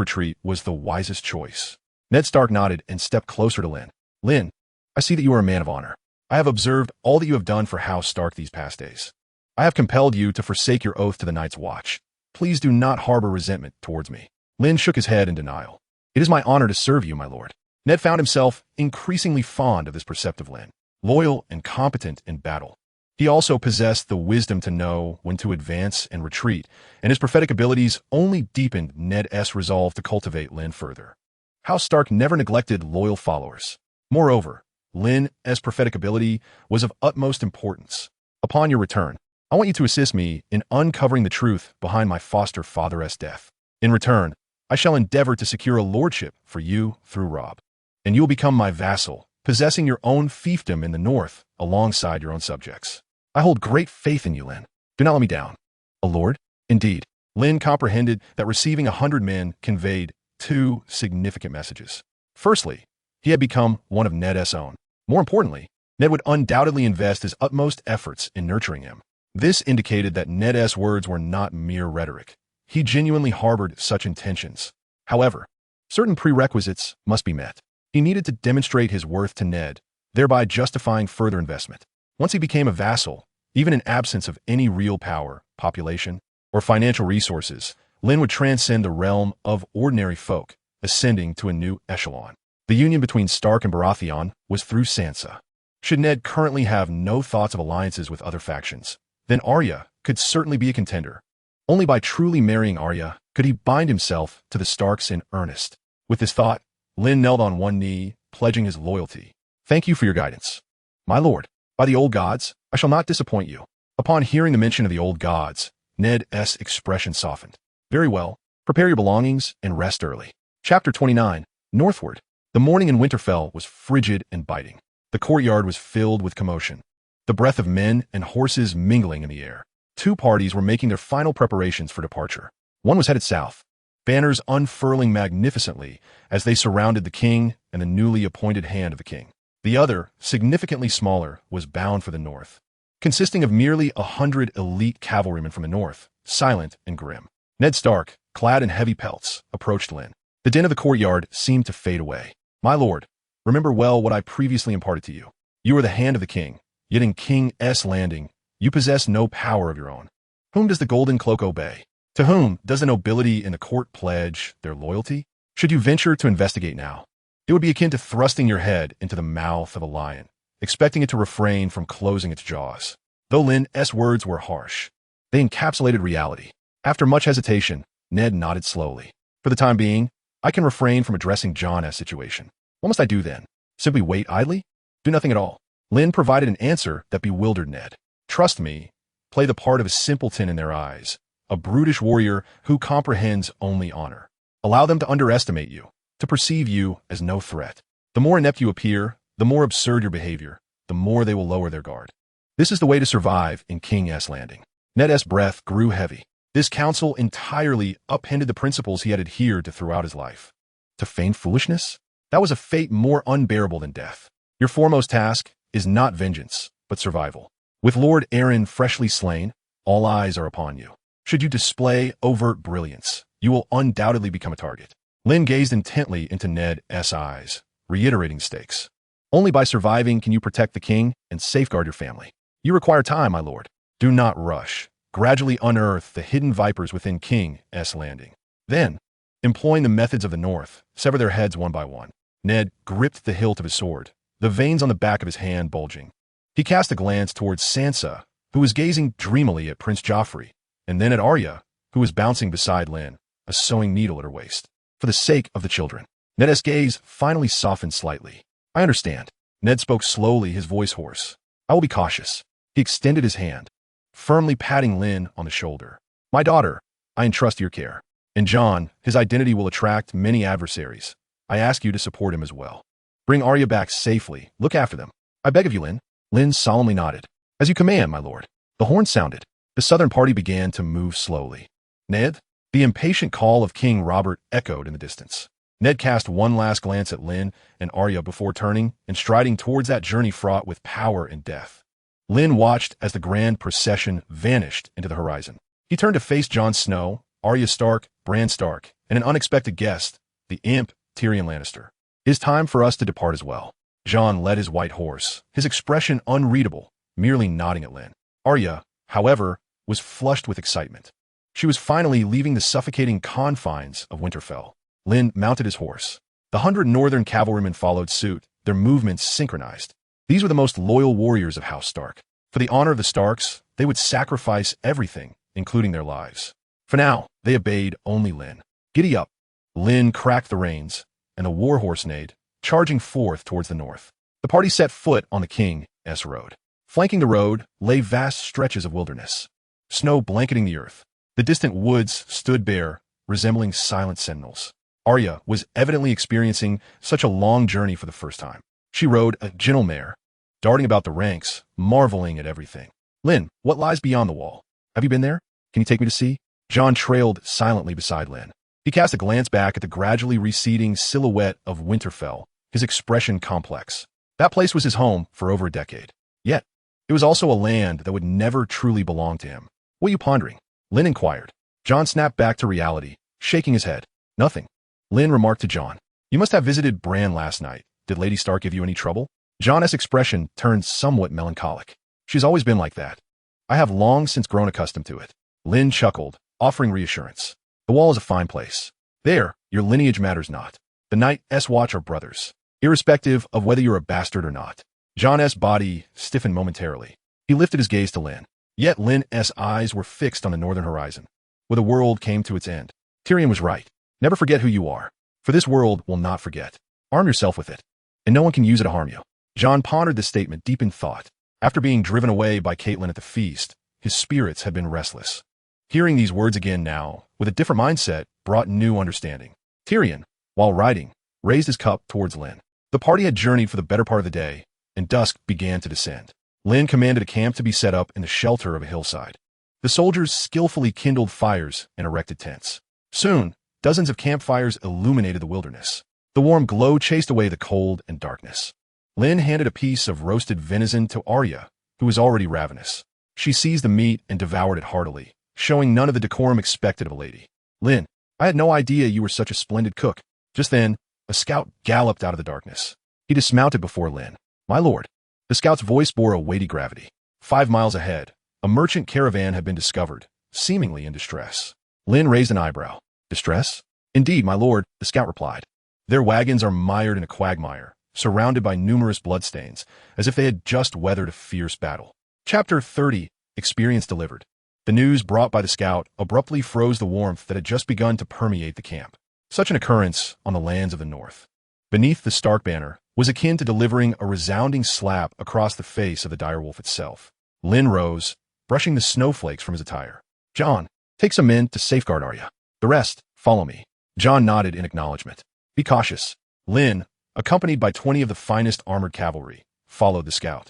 retreat was the wisest choice. Ned Stark nodded and stepped closer to Lynn. Lynn, I see that you are a man of honor. I have observed all that you have done for House Stark these past days. I have compelled you to forsake your oath to the Night's Watch. Please do not harbor resentment towards me. Lynn shook his head in denial. It is my honor to serve you, my lord. Ned found himself increasingly fond of this perceptive Lynn, loyal and competent in battle. He also possessed the wisdom to know when to advance and retreat, and his prophetic abilities only deepened Ned's resolve to cultivate Lynn further. House Stark never neglected loyal followers. Moreover, Lynn's prophetic ability was of utmost importance. Upon your return, I want you to assist me in uncovering the truth behind my foster father's death. In return, I shall endeavor to secure a lordship for you through Robb, and you will become my vassal, possessing your own fiefdom in the north alongside your own subjects. I hold great faith in you, Lynn. Do not let me down. A lord? Indeed. Lynn comprehended that receiving 100 men conveyed two significant messages. Firstly, he had become one of Ned's own. More importantly, Ned would undoubtedly invest his utmost efforts in nurturing him. This indicated that Ned's words were not mere rhetoric. He genuinely harbored such intentions. However, certain prerequisites must be met. He needed to demonstrate his worth to Ned, thereby justifying further investment. Once he became a vassal, even in absence of any real power, population, or financial resources, Lynn would transcend the realm of ordinary folk, ascending to a new echelon. The union between Stark and Baratheon was through Sansa. Should Ned currently have no thoughts of alliances with other factions, then Arya could certainly be a contender. Only by truly marrying Arya could he bind himself to the Starks in earnest. With this thought, Lynn knelt on one knee, pledging his loyalty. Thank you for your guidance. My lord, by the old gods, I shall not disappoint you. Upon hearing the mention of the old gods, Ned's expression softened. Very well, prepare your belongings and rest early. Chapter 29, Northward. The morning in Winterfell was frigid and biting. The courtyard was filled with commotion, the breath of men and horses mingling in the air. Two parties were making their final preparations for departure. One was headed south, banners unfurling magnificently as they surrounded the king and the newly appointed hand of the king. The other, significantly smaller, was bound for the north, consisting of merely 100 elite cavalrymen from the north, silent and grim. Ned Stark, clad in heavy pelts, approached Lynn. The din of the courtyard seemed to fade away. My lord, remember well what I previously imparted to you. You are the hand of the king, yet in King's Landing, you possess no power of your own. Whom does the Golden Cloak obey? To whom does the nobility in the court pledge their loyalty? Should you venture to investigate now, it would be akin to thrusting your head into the mouth of a lion, expecting it to refrain from closing its jaws. Though Lynn's words were harsh, they encapsulated reality. After much hesitation, Ned nodded slowly. For the time being, I can refrain from addressing Jon's situation. What must I do then? Simply wait idly? Do nothing at all. Lynn provided an answer that bewildered Ned. Trust me, play the part of a simpleton in their eyes, a brutish warrior who comprehends only honor. Allow them to underestimate you, to perceive you as no threat. The more inept you appear, the more absurd your behavior, the more they will lower their guard. This is the way to survive in King's Landing. Ned's breath grew heavy. This counsel entirely upended the principles he had adhered to throughout his life. To feign foolishness? That was a fate more unbearable than death. Your foremost task is not vengeance, but survival. With Lord Aaron freshly slain, all eyes are upon you. Should you display overt brilliance, you will undoubtedly become a target. Lynn gazed intently into Ned's eyes, reiterating stakes. Only by surviving can you protect the king and safeguard your family. You require time, my lord. Do not rush. Gradually unearth the hidden vipers within King's Landing. Then, employing the methods of the north, sever their heads one by one. Ned gripped the hilt of his sword, the veins on the back of his hand bulging. He cast a glance towards Sansa, who was gazing dreamily at Prince Joffrey, and then at Arya, who was bouncing beside Lynn, a sewing needle at her waist. For the sake of the children, Ned's gaze finally softened slightly. I understand. Ned spoke slowly, his voice hoarse. I will be cautious. He extended his hand, firmly patting Lynn on the shoulder. My daughter, I entrust your care. And John, his identity will attract many adversaries. I ask you to support him as well. Bring Arya back safely. Look after them. I beg of you, Lynn. Lynn solemnly nodded. As you command, my lord. The horn sounded. The southern party began to move slowly. Ned? The impatient call of King Robert echoed in the distance. Ned cast one last glance at Lynn and Arya before turning and striding towards that journey fraught with power and death. Lynn watched as the grand procession vanished into the horizon. He turned to face Jon Snow, Arya Stark, Bran Stark, and an unexpected guest, the imp Tyrion Lannister. It is time for us to depart as well. Jon led his white horse, his expression unreadable, merely nodding at Lynn. Arya, however, was flushed with excitement. She was finally leaving the suffocating confines of Winterfell. Lynn mounted his horse. The 100 northern cavalrymen followed suit, their movements synchronized. These were the most loyal warriors of House Stark. For the honor of the Starks, they would sacrifice everything, including their lives. For now, they obeyed only Lynn. Giddy up. Lynn cracked the reins, and the warhorse neighed, charging forth towards the north. The party set foot on the King's Road. Flanking the road lay vast stretches of wilderness, snow blanketing the earth. The distant woods stood bare, resembling silent sentinels. Arya was evidently experiencing such a long journey for the first time. She rode a gentle mare, darting about the ranks, marveling at everything. Lynn, what lies beyond the wall? Have you been there? Can you take me to see? Jon trailed silently beside Lynn. He cast a glance back at the gradually receding silhouette of Winterfell, his expression complex. That place was his home for over a decade. Yet, it was also a land that would never truly belong to him. What are you pondering? Lynn inquired. Jon snapped back to reality, shaking his head. Nothing. Lynn remarked to Jon. You must have visited Bran last night. Did Lady Stark give you any trouble? Jon's expression turned somewhat melancholic. She's always been like that. I have long since grown accustomed to it. Lynn chuckled, offering reassurance. The wall is a fine place. There, your lineage matters not. The Night's Watch are brothers, irrespective of whether you're a bastard or not. Jon's body stiffened momentarily. He lifted his gaze to Lynn. Yet Lynn's eyes were fixed on the northern horizon, where the world came to its end. Tyrion was right. Never forget who you are, for this world will not forget. Arm yourself with it, and no one can use it to harm you. Jon pondered this statement deep in thought. After being driven away by Catelyn at the feast, his spirits had been restless. Hearing these words again now, with a different mindset, brought new understanding. Tyrion, while riding, raised his cup towards Lynn. The party had journeyed for the better part of the day, and dusk began to descend. Lynn commanded a camp to be set up in the shelter of a hillside. The soldiers skillfully kindled fires and erected tents. Soon, dozens of campfires illuminated the wilderness. The warm glow chased away the cold and darkness. Lynn handed a piece of roasted venison to Arya, who was already ravenous. She seized the meat and devoured it heartily, showing none of the decorum expected of a lady. Lynn, I had no idea you were such a splendid cook. Just then, a scout galloped out of the darkness. He dismounted before Lynn. My lord. The scout's voice bore a weighty gravity. 5 miles ahead, a merchant caravan had been discovered, seemingly in distress. Lynn raised an eyebrow. Distress? Indeed, my lord, the scout replied. Their wagons are mired in a quagmire, surrounded by numerous bloodstains, as if they had just weathered a fierce battle. Chapter 30, Experience Delivered. The news brought by the scout abruptly froze the warmth that had just begun to permeate the camp. Such an occurrence on the lands of the north, beneath the Stark banner, was akin to delivering a resounding slap across the face of the direwolf itself. Lynn rose, brushing the snowflakes from his attire. Jon, take some men to safeguard Arya. The rest, follow me. Jon nodded in acknowledgement. Be cautious. Lynn, accompanied by 20 of the finest armored cavalry, followed the scout.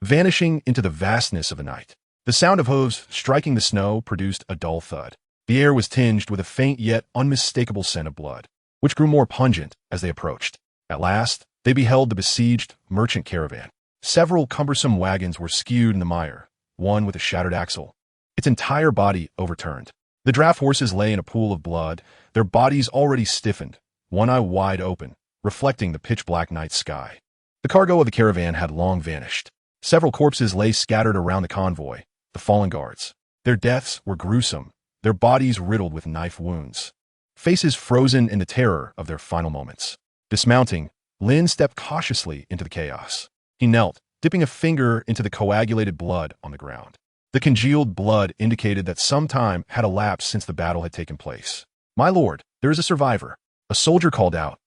Vanishing into the vastness of the night, the sound of hooves striking the snow produced a dull thud. The air was tinged with a faint yet unmistakable scent of blood, which grew more pungent as they approached. At last, they beheld the besieged merchant caravan. Several cumbersome wagons were skewed in the mire, one with a shattered axle, its entire body overturned. The draft horses lay in a pool of blood, their bodies already stiffened, one eye wide open, reflecting the pitch-black night sky. The cargo of the caravan had long vanished. Several corpses lay scattered around the convoy, the fallen guards. Their deaths were gruesome, their bodies riddled with knife wounds, faces frozen in the terror of their final moments. Dismounting, Lynn stepped cautiously into the chaos. He knelt, dipping a finger into the coagulated blood on the ground. The congealed blood indicated that some time had elapsed since the battle had taken place. My lord, there is a survivor. A soldier called out.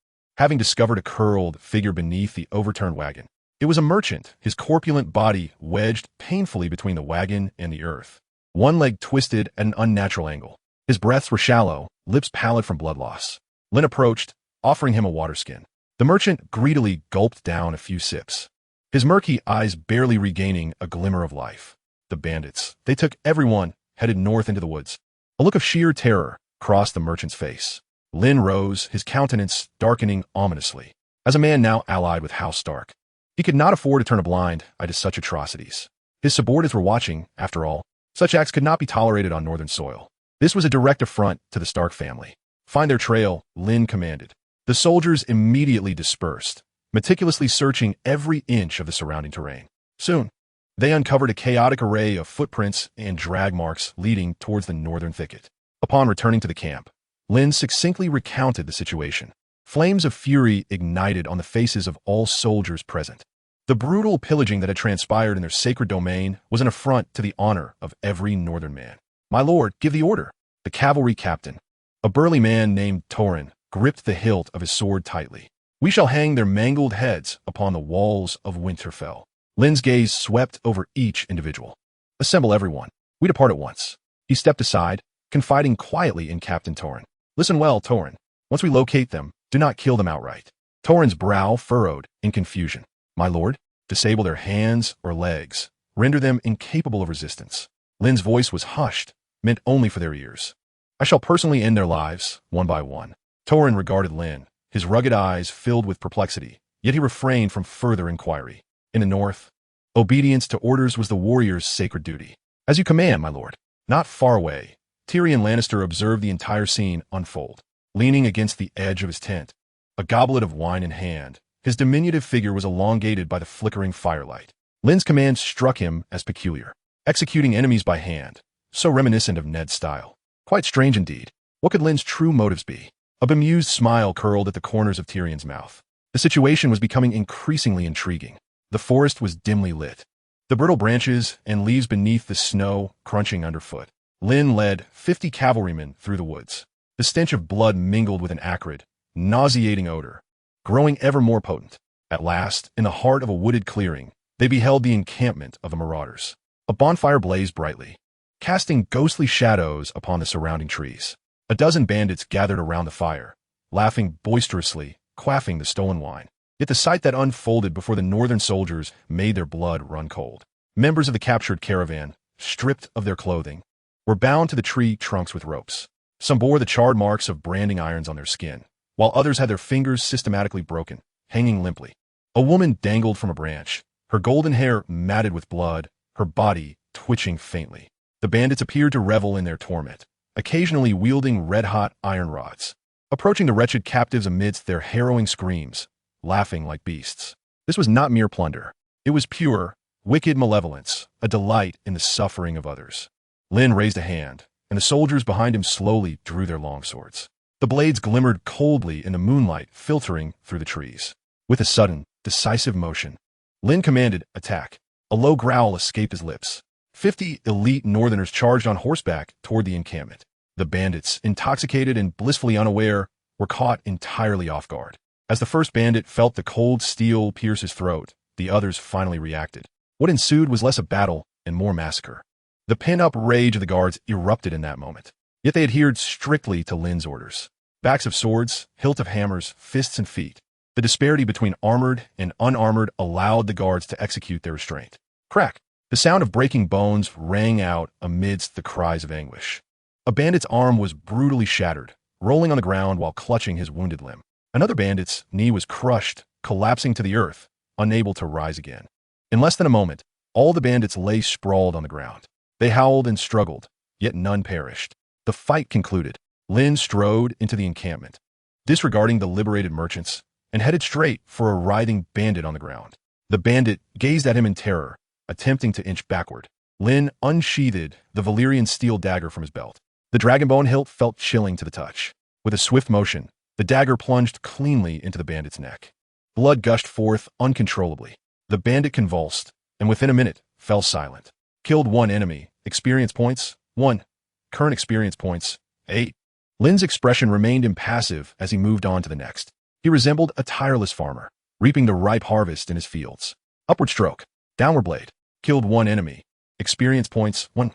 having discovered a curled figure beneath the overturned wagon. It was a merchant, his corpulent body wedged painfully between the wagon and the earth. One leg twisted at an unnatural angle. His breaths were shallow, lips pallid from blood loss. Lynn approached, offering him a water skin. The merchant greedily gulped down a few sips, his murky eyes barely regaining a glimmer of life. The bandits, they took everyone, headed north into the woods. A look of sheer terror crossed the merchant's face. Lynn rose, his countenance darkening ominously. As a man now allied with House Stark, he could not afford to turn a blind eye to such atrocities. His subordinates were watching, after all. Such acts could not be tolerated on northern soil. This was a direct affront to the Stark family. Find their trail, Lynn commanded. The soldiers immediately dispersed, meticulously searching every inch of the surrounding terrain. Soon, they uncovered a chaotic array of footprints and drag marks leading towards the northern thicket. Upon returning to the camp, Lynn succinctly recounted the situation. Flames of fury ignited on the faces of all soldiers present. The brutal pillaging that had transpired in their sacred domain was an affront to the honor of every northern man. "My lord, give the order." The cavalry captain, a burly man named Torrin, gripped the hilt of his sword tightly. "We shall hang their mangled heads upon the walls of Winterfell." Lynn's gaze swept over each individual. "Assemble everyone. We depart at once." He stepped aside, confiding quietly in Captain Torrin. "Listen well, Torrin. Once we locate them, do not kill them outright." Torrin's brow furrowed in confusion. "My lord, disable their hands or legs. Render them incapable of resistance." Lynn's voice was hushed, meant only for their ears. "I shall personally end their lives, one by one." Torrin regarded Lynn, his rugged eyes filled with perplexity, yet he refrained from further inquiry. In the north, obedience to orders was the warrior's sacred duty. "As you command, my lord." Not far away, Tyrion Lannister observed the entire scene unfold. Leaning against the edge of his tent, a goblet of wine in hand, his diminutive figure was elongated by the flickering firelight. Lynn's command struck him as peculiar. Executing enemies by hand, so reminiscent of Ned's style. Quite strange indeed. What could Lynn's true motives be? A bemused smile curled at the corners of Tyrion's mouth. The situation was becoming increasingly intriguing. The forest was dimly lit, the brittle branches and leaves beneath the snow crunching underfoot. Lynn led 50 cavalrymen through the woods. The stench of blood mingled with an acrid, nauseating odor, growing ever more potent. At last, in the heart of a wooded clearing, they beheld the encampment of the marauders. A bonfire blazed brightly, casting ghostly shadows upon the surrounding trees. A dozen bandits gathered around the fire, laughing boisterously, quaffing the stolen wine. Yet the sight that unfolded before the northern soldiers made their blood run cold. Members of the captured caravan, stripped of their clothing, were bound to the tree trunks with ropes. Some bore the charred marks of branding irons on their skin, while others had their fingers systematically broken, hanging limply. A woman dangled from a branch, her golden hair matted with blood, her body twitching faintly. The bandits appeared to revel in their torment, occasionally wielding red-hot iron rods, approaching the wretched captives amidst their harrowing screams, laughing like beasts. This was not mere plunder. It was pure, wicked malevolence, a delight in the suffering of others. Lynn raised a hand, and the soldiers behind him slowly drew their longswords. The blades glimmered coldly in the moonlight filtering through the trees. With a sudden, decisive motion, Lynn commanded, "Attack." A low growl escaped his lips. 50 elite northerners charged on horseback toward the encampment. The bandits, intoxicated and blissfully unaware, were caught entirely off guard. As the first bandit felt the cold steel pierce his throat, the others finally reacted. What ensued was less a battle and more massacre. The pent-up rage of the guards erupted in that moment. Yet they adhered strictly to Lynn's orders. Backs of swords, hilt of hammers, fists and feet. The disparity between armored and unarmored allowed the guards to execute their restraint. Crack! The sound of breaking bones rang out amidst the cries of anguish. A bandit's arm was brutally shattered, rolling on the ground while clutching his wounded limb. Another bandit's knee was crushed, collapsing to the earth, unable to rise again. In less than a moment, all the bandits lay sprawled on the ground. They howled and struggled, yet none perished. The fight concluded. Lynn strode into the encampment, disregarding the liberated merchants, and headed straight for a writhing bandit on the ground. The bandit gazed at him in terror, attempting to inch backward. Lynn unsheathed the Valyrian steel dagger from his belt. The dragonbone hilt felt chilling to the touch. With a swift motion, the dagger plunged cleanly into the bandit's neck. Blood gushed forth uncontrollably. The bandit convulsed, and within a minute, fell silent. Killed 1 enemy. Experience points, 1. Current experience points, 8. Lynn's expression remained impassive as he moved on to the next. He resembled a tireless farmer, reaping the ripe harvest in his fields. Upward stroke. Downward blade. Killed 1 enemy. Experience points 1.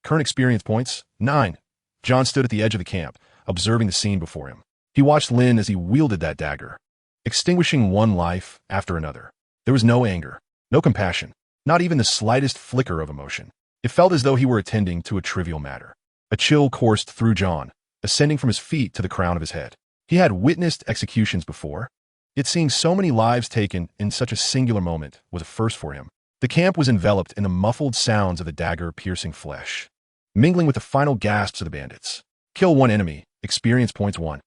Current experience points 9. Jon stood at the edge of the camp, observing the scene before him. He watched Lynn as he wielded that dagger, extinguishing one life after another. There was no anger, no compassion, not even the slightest flicker of emotion. It felt as though he were attending to a trivial matter. A chill coursed through Jon, ascending from his feet to the crown of his head. He had witnessed executions before, yet seeing so many lives taken in such a singular moment was a first for him. The camp was enveloped in the muffled sounds of the dagger piercing flesh, mingling with the final gasps of the bandits. Kill 1 enemy. Experience points 1.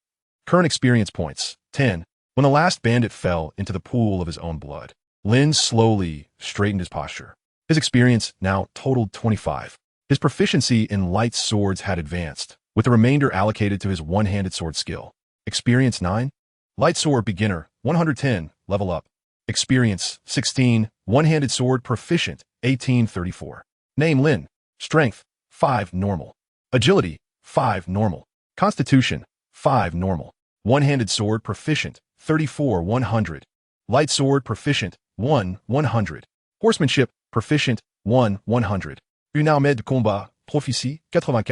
Current experience points 10. When the last bandit fell into the pool of his own blood, Lynn slowly straightened his posture. His experience now totaled 25. His proficiency in light swords had advanced, with the remainder allocated to his one-handed sword skill. Experience 9. Light sword beginner, 110, level up. Experience 16. One-handed sword proficient, 1834. Name Lynn. Strength, 5 normal. Agility, 5 normal. Constitution, 5 normal. One-handed sword proficient, 34 100. Light sword proficient, 1 100. Horsemanship proficient, 1 100. Une armée de combat, proficiency, 84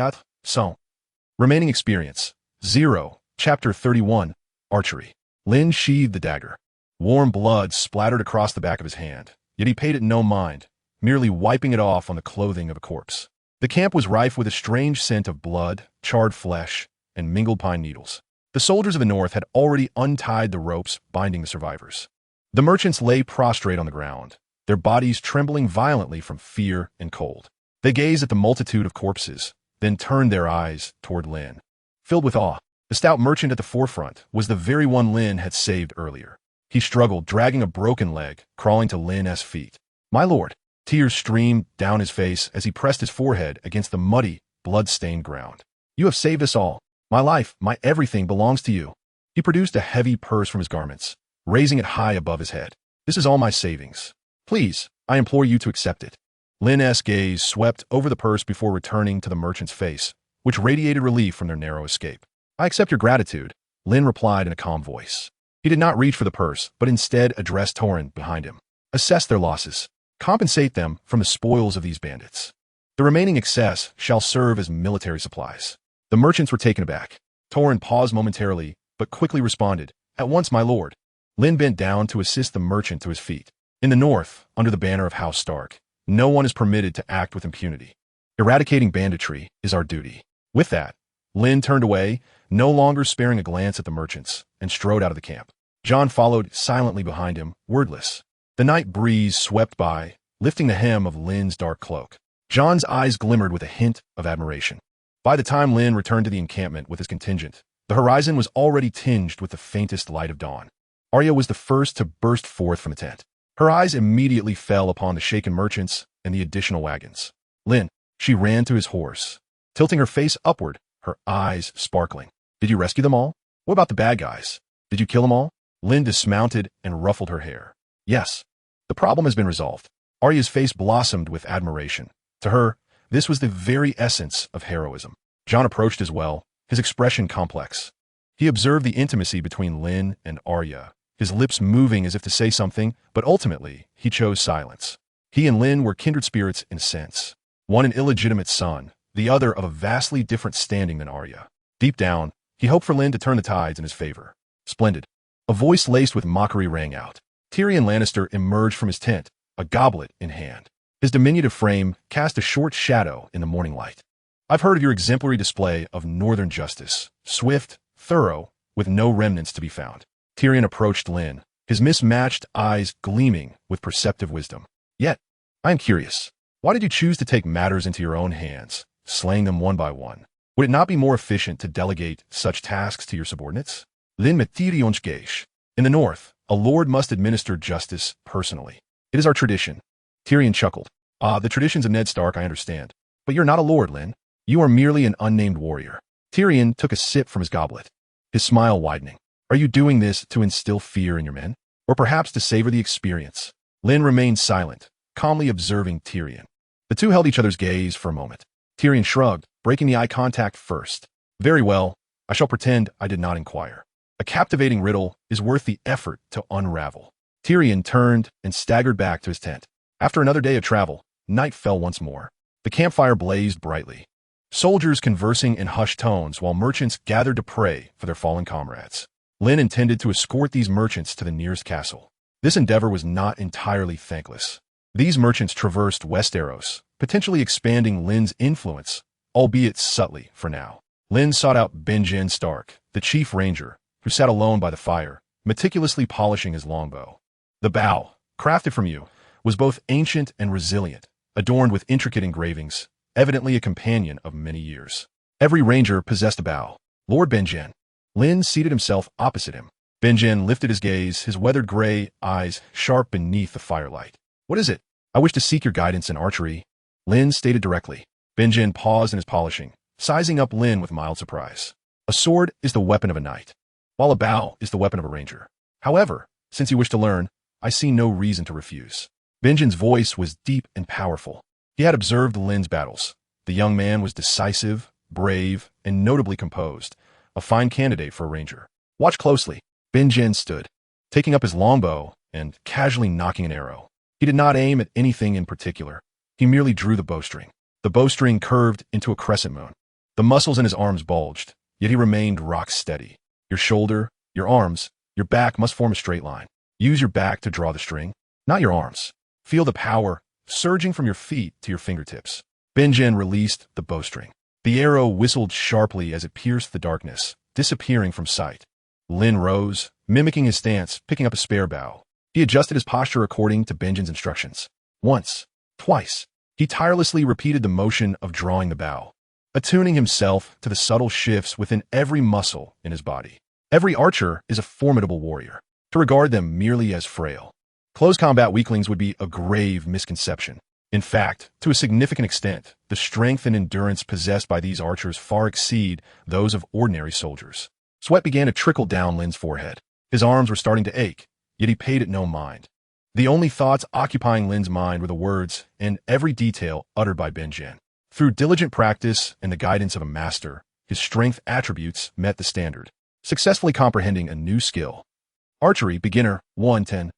100. Remaining experience, 0. Chapter 31, Archery. Lynn sheathed the dagger. Warm blood splattered across the back of his hand, yet he paid it no mind, merely wiping it off on the clothing of a corpse. The camp was rife with a strange scent of blood, charred flesh, and mingled pine needles. The soldiers of the north had already untied the ropes binding the survivors. The merchants lay prostrate on the ground, their bodies trembling violently from fear and cold. They gazed at the multitude of corpses, then turned their eyes toward Lynn. Filled with awe, the stout merchant at the forefront was the very one Lynn had saved earlier. He struggled, dragging a broken leg, crawling to Lynn's feet. "My lord!" Tears streamed down his face as he pressed his forehead against the muddy, blood-stained ground. "You have saved us all. My life, my everything belongs to you." He produced a heavy purse from his garments, raising it high above his head. "This is all my savings. Please, I implore you to accept it." Lynn's gaze swept over the purse before returning to the merchant's face, which radiated relief from their narrow escape. "I accept your gratitude," Lynn replied in a calm voice. He did not reach for the purse, but instead addressed Torrhen behind him. "Assess their losses. Compensate them from the spoils of these bandits. The remaining excess shall serve as military supplies." The merchants were taken aback. Torrhen paused momentarily, but quickly responded, "At once, my lord." Lynn bent down to assist the merchant to his feet. In the north, under the banner of House Stark, no one is permitted to act with impunity. Eradicating banditry is our duty. With that, Lynn turned away, no longer sparing a glance at the merchants, and strode out of the camp. Jon followed silently behind him, wordless. The night breeze swept by, lifting the hem of Lynn's dark cloak. Jon's eyes glimmered with a hint of admiration. By the time Lynn returned to the encampment with his contingent, the horizon was already tinged with the faintest light of dawn. Arya was the first to burst forth from the tent. Her eyes immediately fell upon the shaken merchants and the additional wagons. "Lynn," she ran to his horse, tilting her face upward, her eyes sparkling. "Did you rescue them all? What about the bad guys? Did you kill them all?" Lynn dismounted and ruffled her hair. "Yes. The problem has been resolved." Arya's face blossomed with admiration. To her, this was the very essence of heroism. Jon approached as well, his expression complex. He observed the intimacy between Lynn and Arya, his lips moving as if to say something, but ultimately he chose silence. He and Lynn were kindred spirits in a sense. One an illegitimate son, the other of a vastly different standing than Arya. Deep down, he hoped for Lynn to turn the tides in his favor. "Splendid." A voice laced with mockery rang out. Tyrion Lannister emerged from his tent, a goblet in hand. His diminutive frame cast a short shadow in the morning light. "I've heard of your exemplary display of northern justice, swift, thorough, with no remnants to be found." Tyrion approached Lynn, his mismatched eyes gleaming with perceptive wisdom. "Yet, I am curious. Why did you choose to take matters into your own hands, slaying them one by one? Would it not be more efficient to delegate such tasks to your subordinates?" Lynn met Tyrion's gaze. "In the north, a lord must administer justice personally. It is our tradition." Tyrion chuckled. "Ah, the traditions of Ned Stark I understand. But you're not a lord, Lynn. You are merely an unnamed warrior." Tyrion took a sip from his goblet, his smile widening. "Are you doing this to instill fear in your men? Or perhaps to savor the experience?" Lynn remained silent, calmly observing Tyrion. The two held each other's gaze for a moment. Tyrion shrugged, breaking the eye contact first. "Very well, I shall pretend I did not inquire." A captivating riddle is worth the effort to unravel. Tyrion turned and staggered back to his tent. After another day of travel, night fell once more. The campfire blazed brightly. Soldiers conversing in hushed tones while merchants gathered to pray for their fallen comrades. Lynn intended to escort these merchants to the nearest castle. This endeavor was not entirely thankless. These merchants traversed Westeros, potentially expanding Lynn's influence, albeit subtly for now. Lynn sought out Ned Stark, the chief ranger, who sat alone by the fire, meticulously polishing his longbow. The bow, crafted from yew, was both ancient and resilient, adorned with intricate engravings, evidently a companion of many years. Every ranger possessed a bow. Lord Benjen. Lynn seated himself opposite him. Benjen lifted his gaze, his weathered gray eyes sharp beneath the firelight. What is it? I wish to seek your guidance in archery. Lynn stated directly. Benjen paused in his polishing, sizing up Lynn with mild surprise. A sword is the weapon of a knight, while a bow is the weapon of a ranger. However, since you wish to learn, I see no reason to refuse. Benjen's voice was deep and powerful. He had observed Lynn's battles. The young man was decisive, brave, and notably composed, a fine candidate for a ranger. Watch closely. Benjen stood, taking up his longbow and casually nocking an arrow. He did not aim at anything in particular. He merely drew the bowstring. The bowstring curved into a crescent moon. The muscles in his arms bulged, yet he remained rock steady. Your shoulder, your arms, your back must form a straight line. Use your back to draw the string, not your arms. Feel the power surging from your feet to your fingertips. Benjen released the bowstring. The arrow whistled sharply as it pierced the darkness, disappearing from sight. Lynn rose, mimicking his stance, picking up a spare bow. He adjusted his posture according to Benjen's instructions. Once, twice, he tirelessly repeated the motion of drawing the bow, attuning himself to the subtle shifts within every muscle in his body. Every archer is a formidable warrior. To regard them merely as frail, close combat weaklings would be a grave misconception. In fact, to a significant extent, the strength and endurance possessed by these archers far exceed those of ordinary soldiers. Sweat began to trickle down Lynn's forehead. His arms were starting to ache, yet he paid it no mind. The only thoughts occupying Lynn's mind were the words and every detail uttered by Benjen. Through diligent practice and the guidance of a master, his strength attributes met the standard, successfully comprehending a new skill. Archery, beginner, 110.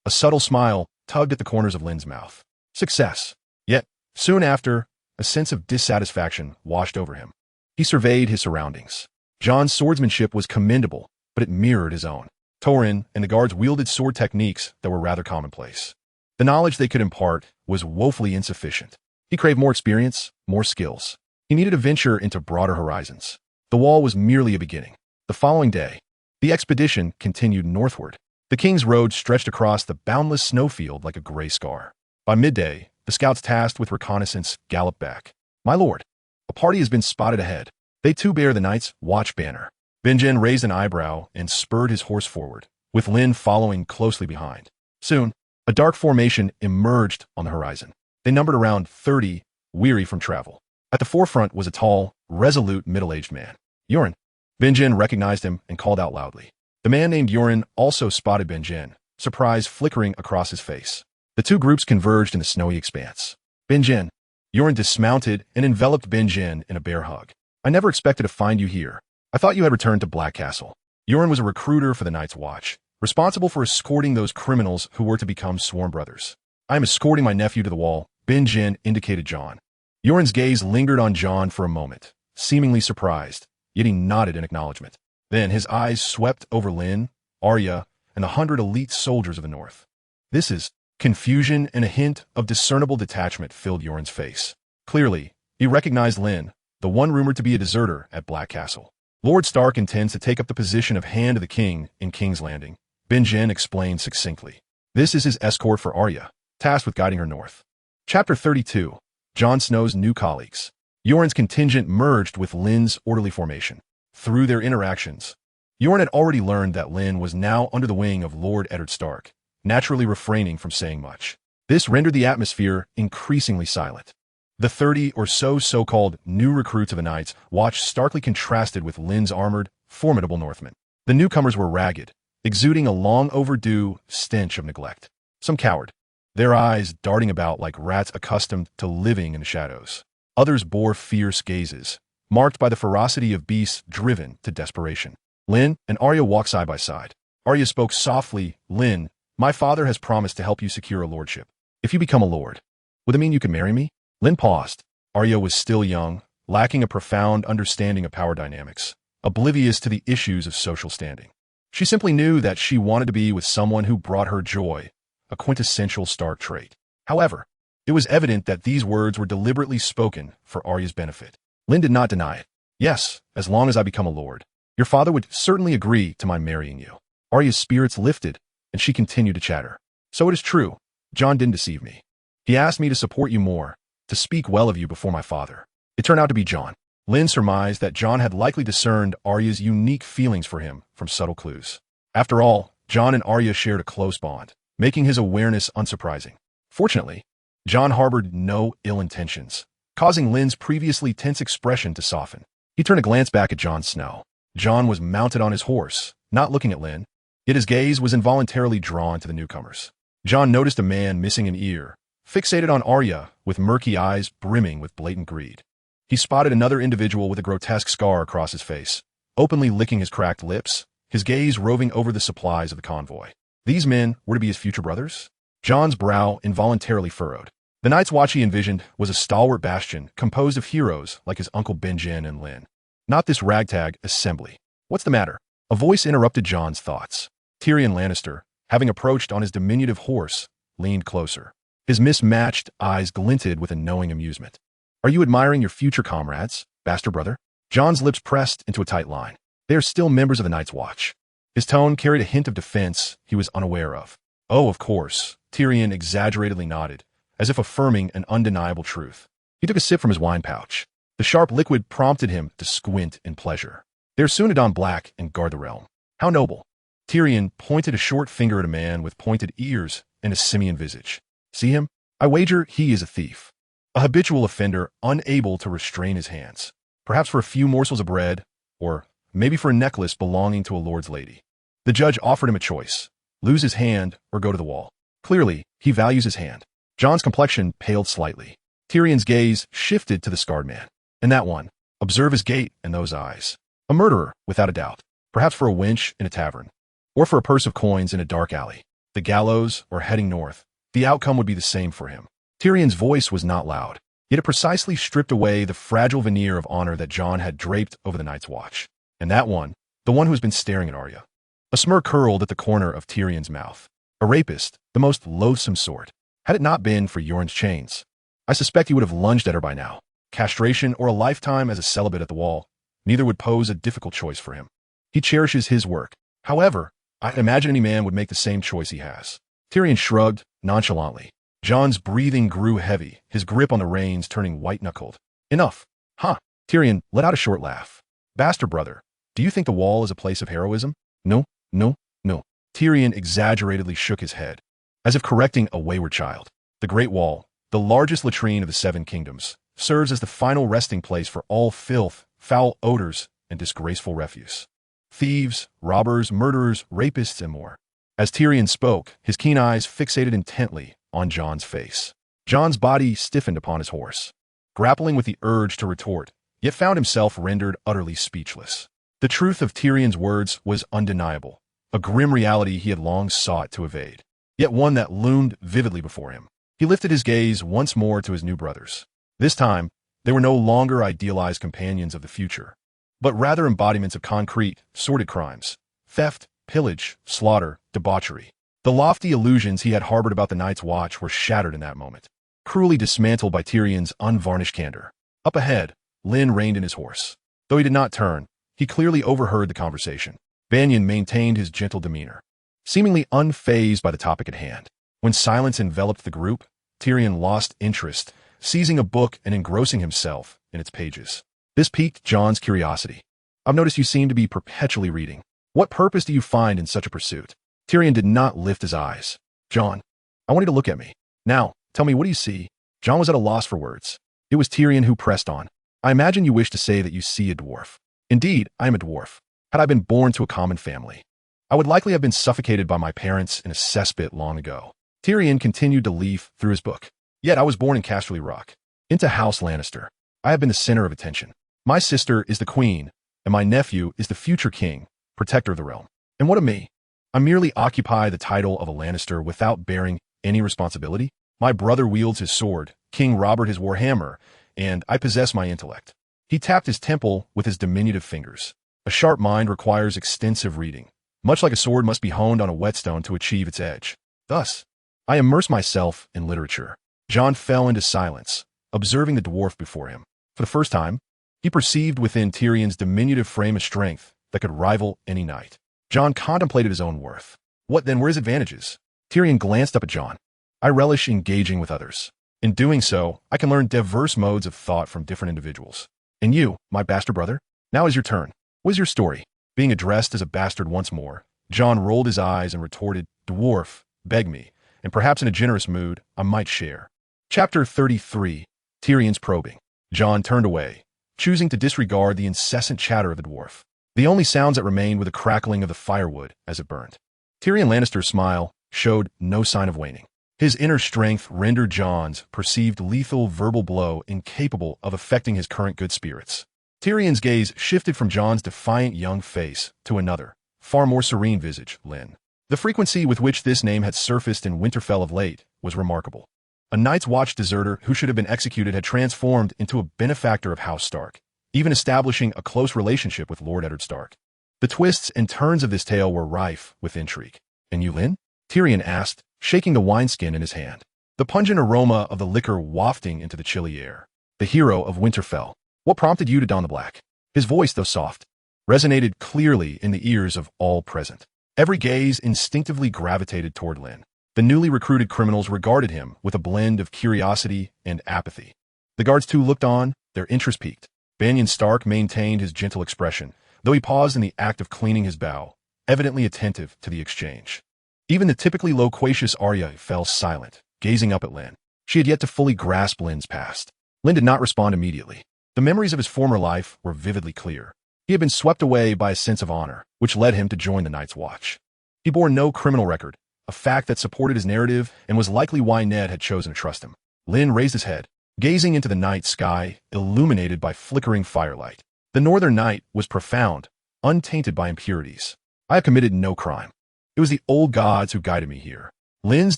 A subtle smile tugged at the corners of Lynn's mouth. Success. Yet, soon after, a sense of dissatisfaction washed over him. He surveyed his surroundings. Jon's swordsmanship was commendable, but it mirrored his own. Torrin and the guards wielded sword techniques that were rather commonplace. The knowledge they could impart was woefully insufficient. He craved more experience, more skills. He needed to venture into broader horizons. The wall was merely a beginning. The following day, the expedition continued northward. The King's Road stretched across the boundless snowfield like a gray scar. By midday, the scouts tasked with reconnaissance galloped back. My lord, a party has been spotted ahead. They too bear the knight's watch banner. Benjen raised an eyebrow and spurred his horse forward, with Lynn following closely behind. Soon, a dark formation emerged on the horizon. They numbered around 30, weary from travel. At the forefront was a tall, resolute middle-aged man. Yoren. Benjen recognized him and called out loudly. The man named Yoren also spotted Benjen, surprise flickering across his face. The two groups converged in the snowy expanse. Benjen. Yoren dismounted and enveloped Benjen in a bear hug. I never expected to find you here. I thought you had returned to Black Castle. Yoren was a recruiter for the Night's Watch, responsible for escorting those criminals who were to become sworn brothers. I am escorting my nephew to the wall. Benjen indicated Jon. Yoren's gaze lingered on Jon for a moment, seemingly surprised, yet he nodded in acknowledgement. Then his eyes swept over Lynn, Arya, and the 100 elite soldiers of the north. This is confusion, and a hint of discernible detachment filled Yoren's face. Clearly, he recognized Lynn, the one rumored to be a deserter at Black Castle. Lord Stark intends to take up the position of Hand of the King in King's Landing, Benjen explained succinctly. This is his escort for Arya, tasked with guiding her north. Chapter 32. Jon Snow's New Colleagues. Yoren's contingent merged with Lynn's orderly formation. Through their interactions, Yoren had already learned that Lynn was now under the wing of Lord Eddard Stark, naturally refraining from saying much. This rendered the atmosphere increasingly silent. The 30 or so-called new recruits of the Knights watched starkly contrasted with Lynn's armored, formidable Northmen. The newcomers were ragged, exuding a long-overdue stench of neglect. Some cowered, their eyes darting about like rats accustomed to living in the shadows. Others bore fierce gazes, marked by the ferocity of beasts driven to desperation. Lynn and Arya walked side by side. Arya spoke softly. Lynn, my father has promised to help you secure a lordship. If you become a lord, would it mean you could marry me? Lynn paused. Arya was still young, lacking a profound understanding of power dynamics, oblivious to the issues of social standing. She simply knew that she wanted to be with someone who brought her joy, a quintessential Stark trait. However, it was evident that these words were deliberately spoken for Arya's benefit. Lynn did not deny it. Yes, as long as I become a lord. Your father would certainly agree to my marrying you. Arya's spirits lifted, and she continued to chatter. So it is true. Jon didn't deceive me. He asked me to support you more, to speak well of you before my father. It turned out to be Jon. Lynn surmised that Jon had likely discerned Arya's unique feelings for him from subtle clues. After all, Jon and Arya shared a close bond, making his awareness unsurprising. Fortunately, Jon harbored no ill intentions, causing Lynn's previously tense expression to soften. He turned a glance back at Jon Snow. Jon was mounted on his horse, not looking at Lynn, yet his gaze was involuntarily drawn to the newcomers. Jon noticed a man missing an ear, fixated on Arya with murky eyes brimming with blatant greed. He spotted another individual with a grotesque scar across his face, openly licking his cracked lips, his gaze roving over the supplies of the convoy. These men were to be his future brothers? Jon's brow involuntarily furrowed. The Night's Watch he envisioned was a stalwart bastion composed of heroes like his uncle Benjen and Lynn. Not this ragtag assembly. What's the matter? A voice interrupted Jon's thoughts. Tyrion Lannister, having approached on his diminutive horse, leaned closer. His mismatched eyes glinted with a knowing amusement. Are you admiring your future comrades, bastard brother? Jon's lips pressed into a tight line. They are still members of the Night's Watch. His tone carried a hint of defense he was unaware of. Oh, of course. Tyrion exaggeratedly nodded, as if affirming an undeniable truth. He took a sip from his wine pouch. The sharp liquid prompted him to squint in pleasure. They are soon to don black and guard the realm. How noble. Tyrion pointed a short finger at a man with pointed ears and a simian visage. See him? I wager he is a thief. A habitual offender, unable to restrain his hands. Perhaps for a few morsels of bread, or maybe for a necklace belonging to a lord's lady. The judge offered him a choice. Lose his hand or go to the wall. Clearly, he values his hand. Jon's complexion paled slightly. Tyrion's gaze shifted to the scarred man. And that one. Observe his gait and those eyes. A murderer, without a doubt. Perhaps for a wench in a tavern. Or for a purse of coins in a dark alley. The gallows or heading north. The outcome would be the same for him. Tyrion's voice was not loud, yet it precisely stripped away the fragile veneer of honor that Jon had draped over the Night's Watch. And that one, the one who has been staring at Arya. A smirk curled at the corner of Tyrion's mouth. A rapist, the most loathsome sort. Had it not been for Yoren's chains, I suspect he would have lunged at her by now. Castration or a lifetime as a celibate at the wall, neither would pose a difficult choice for him. He cherishes his work. However, I imagine any man would make the same choice he has. Tyrion shrugged nonchalantly. Jon's breathing grew heavy, his grip on the reins turning white-knuckled. Enough. Huh. Tyrion let out a short laugh. Bastard brother, do you think the wall is a place of heroism? No, no, no. Tyrion exaggeratedly shook his head, as if correcting a wayward child. The Great Wall, the largest latrine of the Seven Kingdoms, serves as the final resting place for all filth, foul odors, and disgraceful refuse. Thieves, robbers, murderers, rapists, and more. As Tyrion spoke, his keen eyes fixated intently on Jon's face. Jon's body stiffened upon his horse, grappling with the urge to retort, yet found himself rendered utterly speechless. The truth of Tyrion's words was undeniable, a grim reality he had long sought to evade, yet one that loomed vividly before him. He lifted his gaze once more to his new brothers. This time, they were no longer idealized companions of the future, but rather embodiments of concrete, sordid crimes, theft, pillage, slaughter, debauchery. The lofty illusions he had harbored about the Night's Watch were shattered in that moment, cruelly dismantled by Tyrion's unvarnished candor. Up ahead, Lynn reined in his horse. Though he did not turn, he clearly overheard the conversation. Banyan maintained his gentle demeanor, seemingly unfazed by the topic at hand. When silence enveloped the group, Tyrion lost interest, seizing a book and engrossing himself in its pages. This piqued Jon's curiosity. I've noticed you seem to be perpetually reading. What purpose do you find in such a pursuit? Tyrion did not lift his eyes. Jon, I want you to look at me. Now, tell me, what do you see? Jon was at a loss for words. It was Tyrion who pressed on. I imagine you wish to say that you see a dwarf. Indeed, I am a dwarf. Had I been born to a common family, I would likely have been suffocated by my parents in a cesspit long ago. Tyrion continued to leaf through his book. Yet I was born in Casterly Rock, into House Lannister. I have been the center of attention. My sister is the queen, and my nephew is the future king, protector of the realm. And what of me? I merely occupy the title of a Lannister without bearing any responsibility. My brother wields his sword, King Robert his warhammer, and I possess my intellect. He tapped his temple with his diminutive fingers. A sharp mind requires extensive reading, much like a sword must be honed on a whetstone to achieve its edge. Thus, I immerse myself in literature. Jon fell into silence, observing the dwarf before him. For the first time, he perceived within Tyrion's diminutive frame a strength that could rival any knight. Jon contemplated his own worth. What then were his advantages? Tyrion glanced up at Jon. I relish engaging with others. In doing so, I can learn diverse modes of thought from different individuals. And you, my bastard brother, now is your turn. What is your story? Being addressed as a bastard once more, Jon rolled his eyes and retorted, Dwarf, beg me, and perhaps in a generous mood, I might share. Chapter 33, Tyrion's Probing. Jon turned away, choosing to disregard the incessant chatter of the dwarf. The only sounds that remained were the crackling of the firewood as it burned. Tyrion Lannister's smile showed no sign of waning. His inner strength rendered Jon's perceived lethal verbal blow incapable of affecting his current good spirits. Tyrion's gaze shifted from Jon's defiant young face to another, far more serene visage, Lynn. The frequency with which this name had surfaced in Winterfell of late was remarkable. A Night's Watch deserter who should have been executed had transformed into a benefactor of House Stark, even establishing a close relationship with Lord Eddard Stark. The twists and turns of this tale were rife with intrigue. And you, Lynn? Tyrion asked, shaking the wineskin in his hand, the pungent aroma of the liquor wafting into the chilly air. The hero of Winterfell. What prompted you to don the black? His voice, though soft, resonated clearly in the ears of all present. Every gaze instinctively gravitated toward Lynn. The newly recruited criminals regarded him with a blend of curiosity and apathy. The guards too looked on, their interest piqued. Banyon Stark maintained his gentle expression, though he paused in the act of cleaning his bow, evidently attentive to the exchange. Even the typically loquacious Arya fell silent, gazing up at Lynn. She had yet to fully grasp Lynn's past. Lynn did not respond immediately. The memories of his former life were vividly clear. He had been swept away by a sense of honor, which led him to join the Night's Watch. He bore no criminal record, a fact that supported his narrative and was likely why Ned had chosen to trust him. Lynn raised his head, gazing into the night sky, illuminated by flickering firelight. The northern night was profound, untainted by impurities. I have committed no crime. It was the old gods who guided me here. Lynn's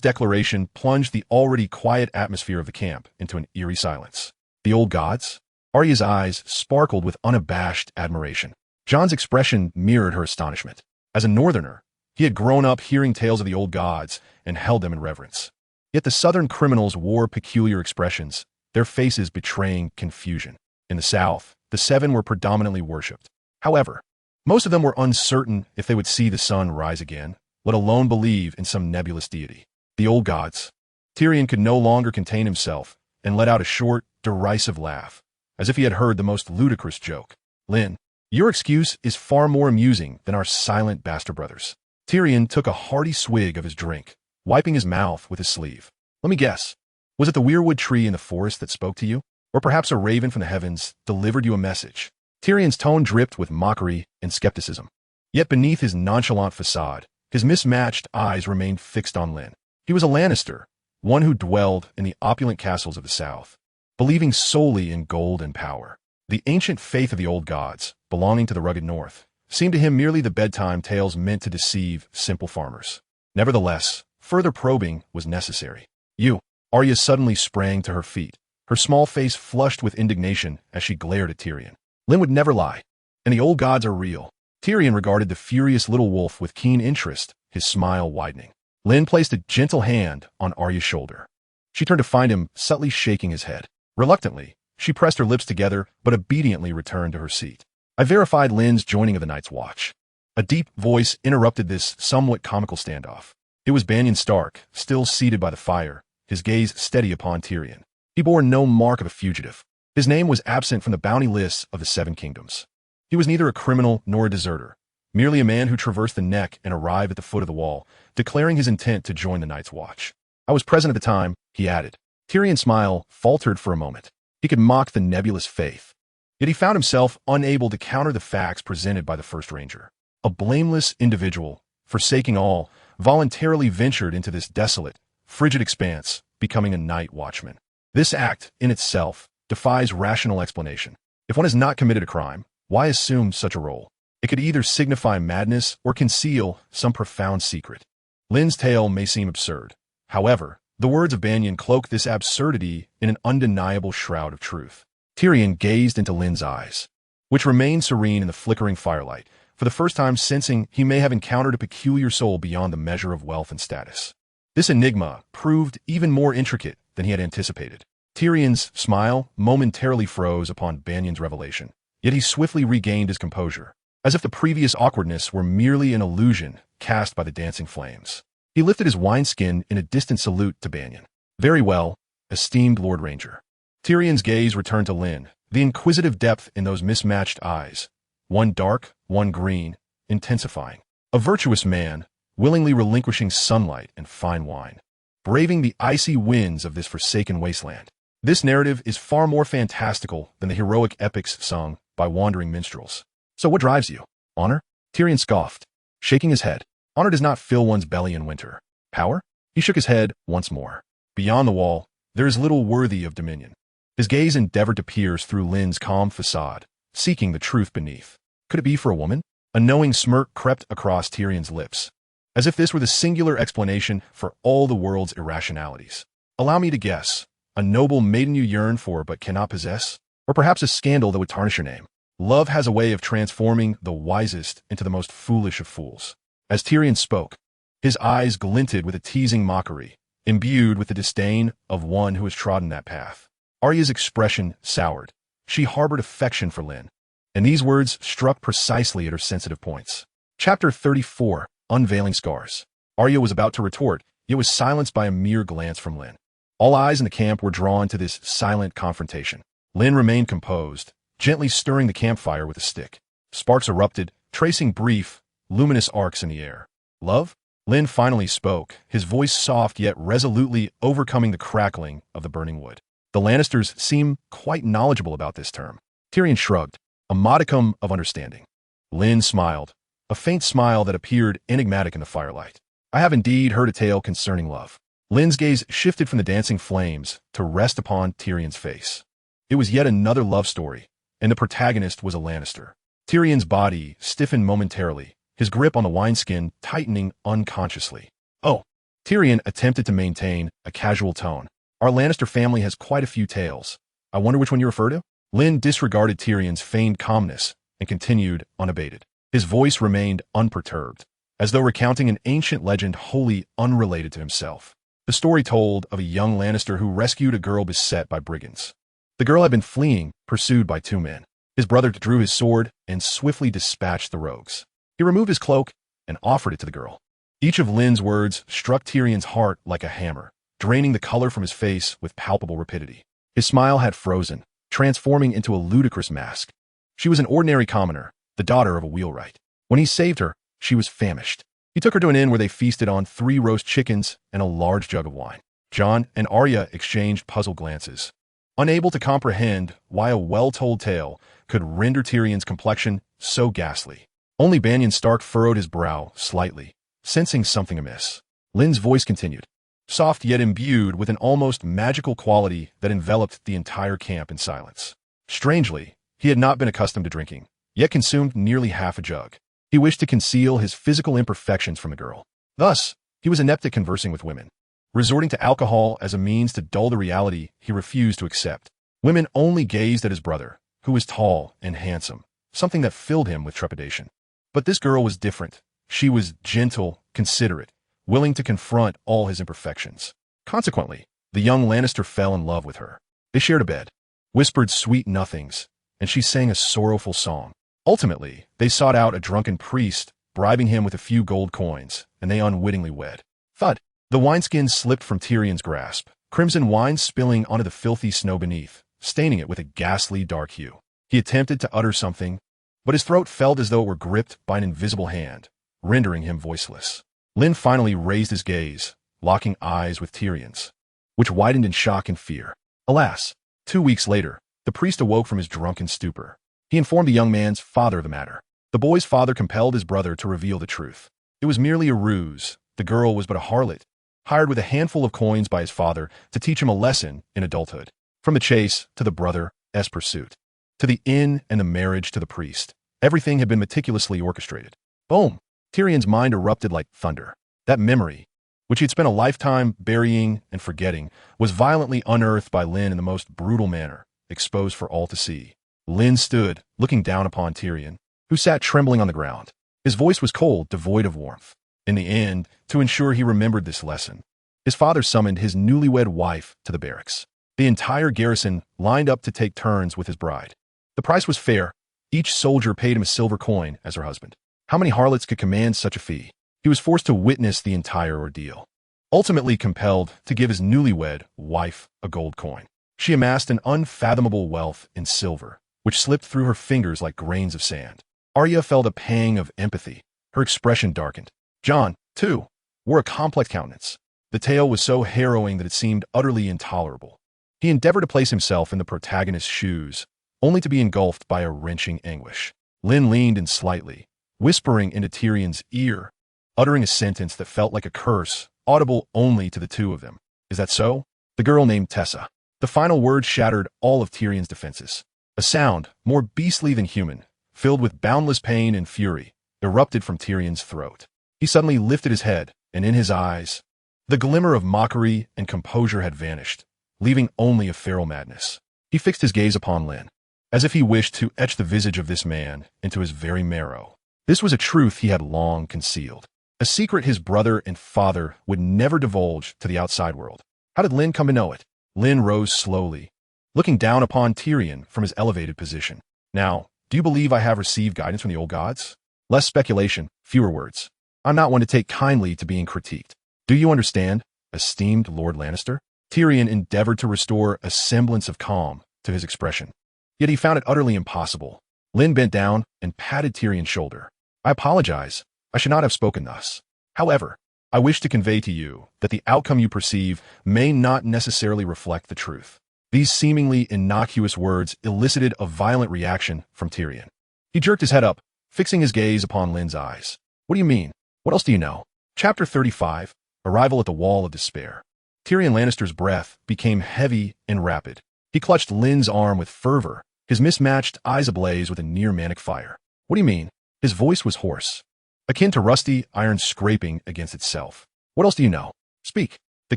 declaration plunged the already quiet atmosphere of the camp into an eerie silence. The old gods? Arya's eyes sparkled with unabashed admiration. Jon's expression mirrored her astonishment. As a northerner, he had grown up hearing tales of the old gods and held them in reverence. Yet the southern criminals wore peculiar expressions, their faces betraying confusion. In the south, the seven were predominantly worshipped. However, most of them were uncertain if they would see the sun rise again, let alone believe in some nebulous deity. The old gods. Tyrion could no longer contain himself and let out a short, derisive laugh, as if he had heard the most ludicrous joke. Lynn, your excuse is far more amusing than our silent bastard brothers. Tyrion took a hearty swig of his drink, wiping his mouth with his sleeve. Let me guess. Was it the weirwood tree in the forest that spoke to you? Or perhaps a raven from the heavens delivered you a message? Tyrion's tone dripped with mockery and skepticism. Yet beneath his nonchalant facade, his mismatched eyes remained fixed on Lynn. He was a Lannister, one who dwelled in the opulent castles of the south, believing solely in gold and power. The ancient faith of the old gods, belonging to the rugged north, seemed to him merely the bedtime tales meant to deceive simple farmers. Nevertheless, further probing was necessary. You. Arya suddenly sprang to her feet, her small face flushed with indignation as she glared at Tyrion. Lynn would never lie, and the old gods are real. Tyrion regarded the furious little wolf with keen interest, his smile widening. Lynn placed a gentle hand on Arya's shoulder. She turned to find him subtly shaking his head. Reluctantly, she pressed her lips together, but obediently returned to her seat. I verified Lynn's joining of the Night's Watch. A deep voice interrupted this somewhat comical standoff. It was Banyon Stark, still seated by the fire, his gaze steady upon Tyrion. He bore no mark of a fugitive. His name was absent from the bounty lists of the Seven Kingdoms. He was neither a criminal nor a deserter, merely a man who traversed the neck and arrived at the foot of the wall, declaring his intent to join the Night's Watch. I was present at the time, he added. Tyrion's smile faltered for a moment. He could mock the nebulous faith. Yet he found himself unable to counter the facts presented by the First Ranger. A blameless individual, forsaking all, voluntarily ventured into this desolate, frigid expanse, becoming a night watchman. This act, in itself, defies rational explanation. If one has not committed a crime, why assume such a role? It could either signify madness or conceal some profound secret. Lynn's tale may seem absurd. However, the words of Banyan cloak this absurdity in an undeniable shroud of truth. Tyrion gazed into Lynn's eyes, which remained serene in the flickering firelight, for the first time sensing he may have encountered a peculiar soul beyond the measure of wealth and status. This enigma proved even more intricate than he had anticipated. Tyrion's smile momentarily froze upon Banyan's revelation, yet he swiftly regained his composure, as if the previous awkwardness were merely an illusion cast by the dancing flames. He lifted his wineskin in a distant salute to Banyan. "Very well, esteemed Lord Ranger." Tyrion's gaze returned to Lynn, the inquisitive depth in those mismatched eyes, one dark, one green, intensifying. A virtuous man, willingly relinquishing sunlight and fine wine, braving the icy winds of this forsaken wasteland. This narrative is far more fantastical than the heroic epics sung by wandering minstrels. "So what drives you? Honor?" Tyrion scoffed, shaking his head. "Honor does not fill one's belly in winter. Power?" He shook his head once more. "Beyond the wall, there is little worthy of dominion." His gaze endeavored to pierce through Lynn's calm facade, seeking the truth beneath. Could it be for a woman? A knowing smirk crept across Tyrion's lips, as if this were the singular explanation for all the world's irrationalities. "Allow me to guess. A noble maiden you yearn for but cannot possess? Or perhaps a scandal that would tarnish your name?" Love has a way of transforming the wisest into the most foolish of fools. As Tyrion spoke, his eyes glinted with a teasing mockery, imbued with the disdain of one who has trodden that path. Arya's expression soured. She harbored affection for Lynn, and these words struck precisely at her sensitive points. Chapter 34, Unveiling Scars. Arya was about to retort, yet was silenced by a mere glance from Lynn. All eyes in the camp were drawn to this silent confrontation. Lynn remained composed, gently stirring the campfire with a stick. Sparks erupted, tracing brief, luminous arcs in the air. "Love?" Lynn finally spoke, his voice soft yet resolutely overcoming the crackling of the burning wood. The Lannisters seem quite knowledgeable about this term. Tyrion shrugged, a modicum of understanding. Lynn smiled, a faint smile that appeared enigmatic in the firelight. "I have indeed heard a tale concerning love." Lynn's gaze shifted from the dancing flames to rest upon Tyrion's face. It was yet another love story, and the protagonist was a Lannister. Tyrion's body stiffened momentarily, his grip on the wineskin tightening unconsciously. "Oh." Tyrion attempted to maintain a casual tone. "Our Lannister family has quite a few tales. I wonder which one you refer to?" Lynn disregarded Tyrion's feigned calmness and continued unabated. His voice remained unperturbed, as though recounting an ancient legend wholly unrelated to himself. The story told of a young Lannister who rescued a girl beset by brigands. The girl had been fleeing, pursued by two men. His brother drew his sword and swiftly dispatched the rogues. He removed his cloak and offered it to the girl. Each of Lynn's words struck Tyrion's heart like a hammer, draining the color from his face with palpable rapidity. His smile had frozen, transforming into a ludicrous mask. She was an ordinary commoner, the daughter of a wheelwright. When he saved her, she was famished. He took her to an inn where they feasted on 3 roast chickens and a large jug of wine. Jon and Arya exchanged puzzled glances, unable to comprehend why a well-told tale could render Tyrion's complexion so ghastly. Only Banyan Stark furrowed his brow slightly, sensing something amiss. Lynn's voice continued, soft yet imbued with an almost magical quality that enveloped the entire camp in silence. Strangely, he had not been accustomed to drinking, yet consumed nearly half a jug. He wished to conceal his physical imperfections from the girl. Thus, he was inept at conversing with women, resorting to alcohol as a means to dull the reality he refused to accept. Women only gazed at his brother, who was tall and handsome, something that filled him with trepidation. But this girl was different. She was gentle, considerate, willing to confront all his imperfections. Consequently, the young Lannister fell in love with her. They shared a bed, whispered sweet nothings, and she sang a sorrowful song. Ultimately, they sought out a drunken priest, bribing him with a few gold coins, and they unwittingly wed. Thud! The wineskin slipped from Tyrion's grasp, crimson wine spilling onto the filthy snow beneath, staining it with a ghastly dark hue. He attempted to utter something, but his throat felt as though it were gripped by an invisible hand, rendering him voiceless. Lynn finally raised his gaze, locking eyes with Tyrion's, which widened in shock and fear. Alas, 2 weeks later, the priest awoke from his drunken stupor. He informed the young man's father of the matter. The boy's father compelled his brother to reveal the truth. It was merely a ruse. The girl was but a harlot, hired with a handful of coins by his father to teach him a lesson in adulthood. From the chase to the brother's pursuit, to the inn and the marriage to the priest, Everything had been meticulously orchestrated. Boom! Tyrion's mind erupted like thunder. That memory, which he'd spent a lifetime burying and forgetting, was violently unearthed by Lynn in the most brutal manner, exposed for all to see. Lynn stood, looking down upon Tyrion, who sat trembling on the ground. His voice was cold, devoid of warmth. In the end, to ensure he remembered this lesson, his father summoned his newlywed wife to the barracks. The entire garrison lined up to take turns with his bride. The price was fair. Each soldier paid him a silver coin as her husband. How many harlots could command such a fee? He was forced to witness the entire ordeal, ultimately compelled to give his newlywed wife a gold coin. She amassed an unfathomable wealth in silver, which slipped through her fingers like grains of sand. Arya felt a pang of empathy. Her expression darkened. Jon, too, wore a complex countenance. The tale was so harrowing that it seemed utterly intolerable. He endeavored to place himself in the protagonist's shoes, only to be engulfed by a wrenching anguish. Lynn leaned in slightly, whispering into Tyrion's ear, uttering a sentence that felt like a curse, audible only to the two of them. Is that so? The girl named Tessa. The final word shattered all of Tyrion's defenses. A sound, more beastly than human, filled with boundless pain and fury, erupted from Tyrion's throat. He suddenly lifted his head, and in his eyes, the glimmer of mockery and composure had vanished, leaving only a feral madness. He fixed his gaze upon Lynn, as if he wished to etch the visage of this man into his very marrow. This was a truth he had long concealed, a secret his brother and father would never divulge to the outside world. How did Lynn come to know it? Lynn rose slowly, looking down upon Tyrion from his elevated position. Now, do you believe I have received guidance from the old gods? Less speculation, fewer words. I'm not one to take kindly to being critiqued. Do you understand, esteemed Lord Lannister? Tyrion endeavored to restore a semblance of calm to his expression. Yet he found it utterly impossible. Lynn bent down and patted Tyrion's shoulder. I apologize. I should not have spoken thus. However, I wish to convey to you that the outcome you perceive may not necessarily reflect the truth. These seemingly innocuous words elicited a violent reaction from Tyrion. He jerked his head up, fixing his gaze upon Lynn's eyes. What do you mean? What else do you know? Chapter 35, Arrival at the Wall of Despair. Tyrion Lannister's breath became heavy and rapid. He clutched Lynn's arm with fervor, his mismatched eyes ablaze with a near-manic fire. What do you mean? His voice was hoarse, akin to rusty iron scraping against itself. What else do you know? Speak. The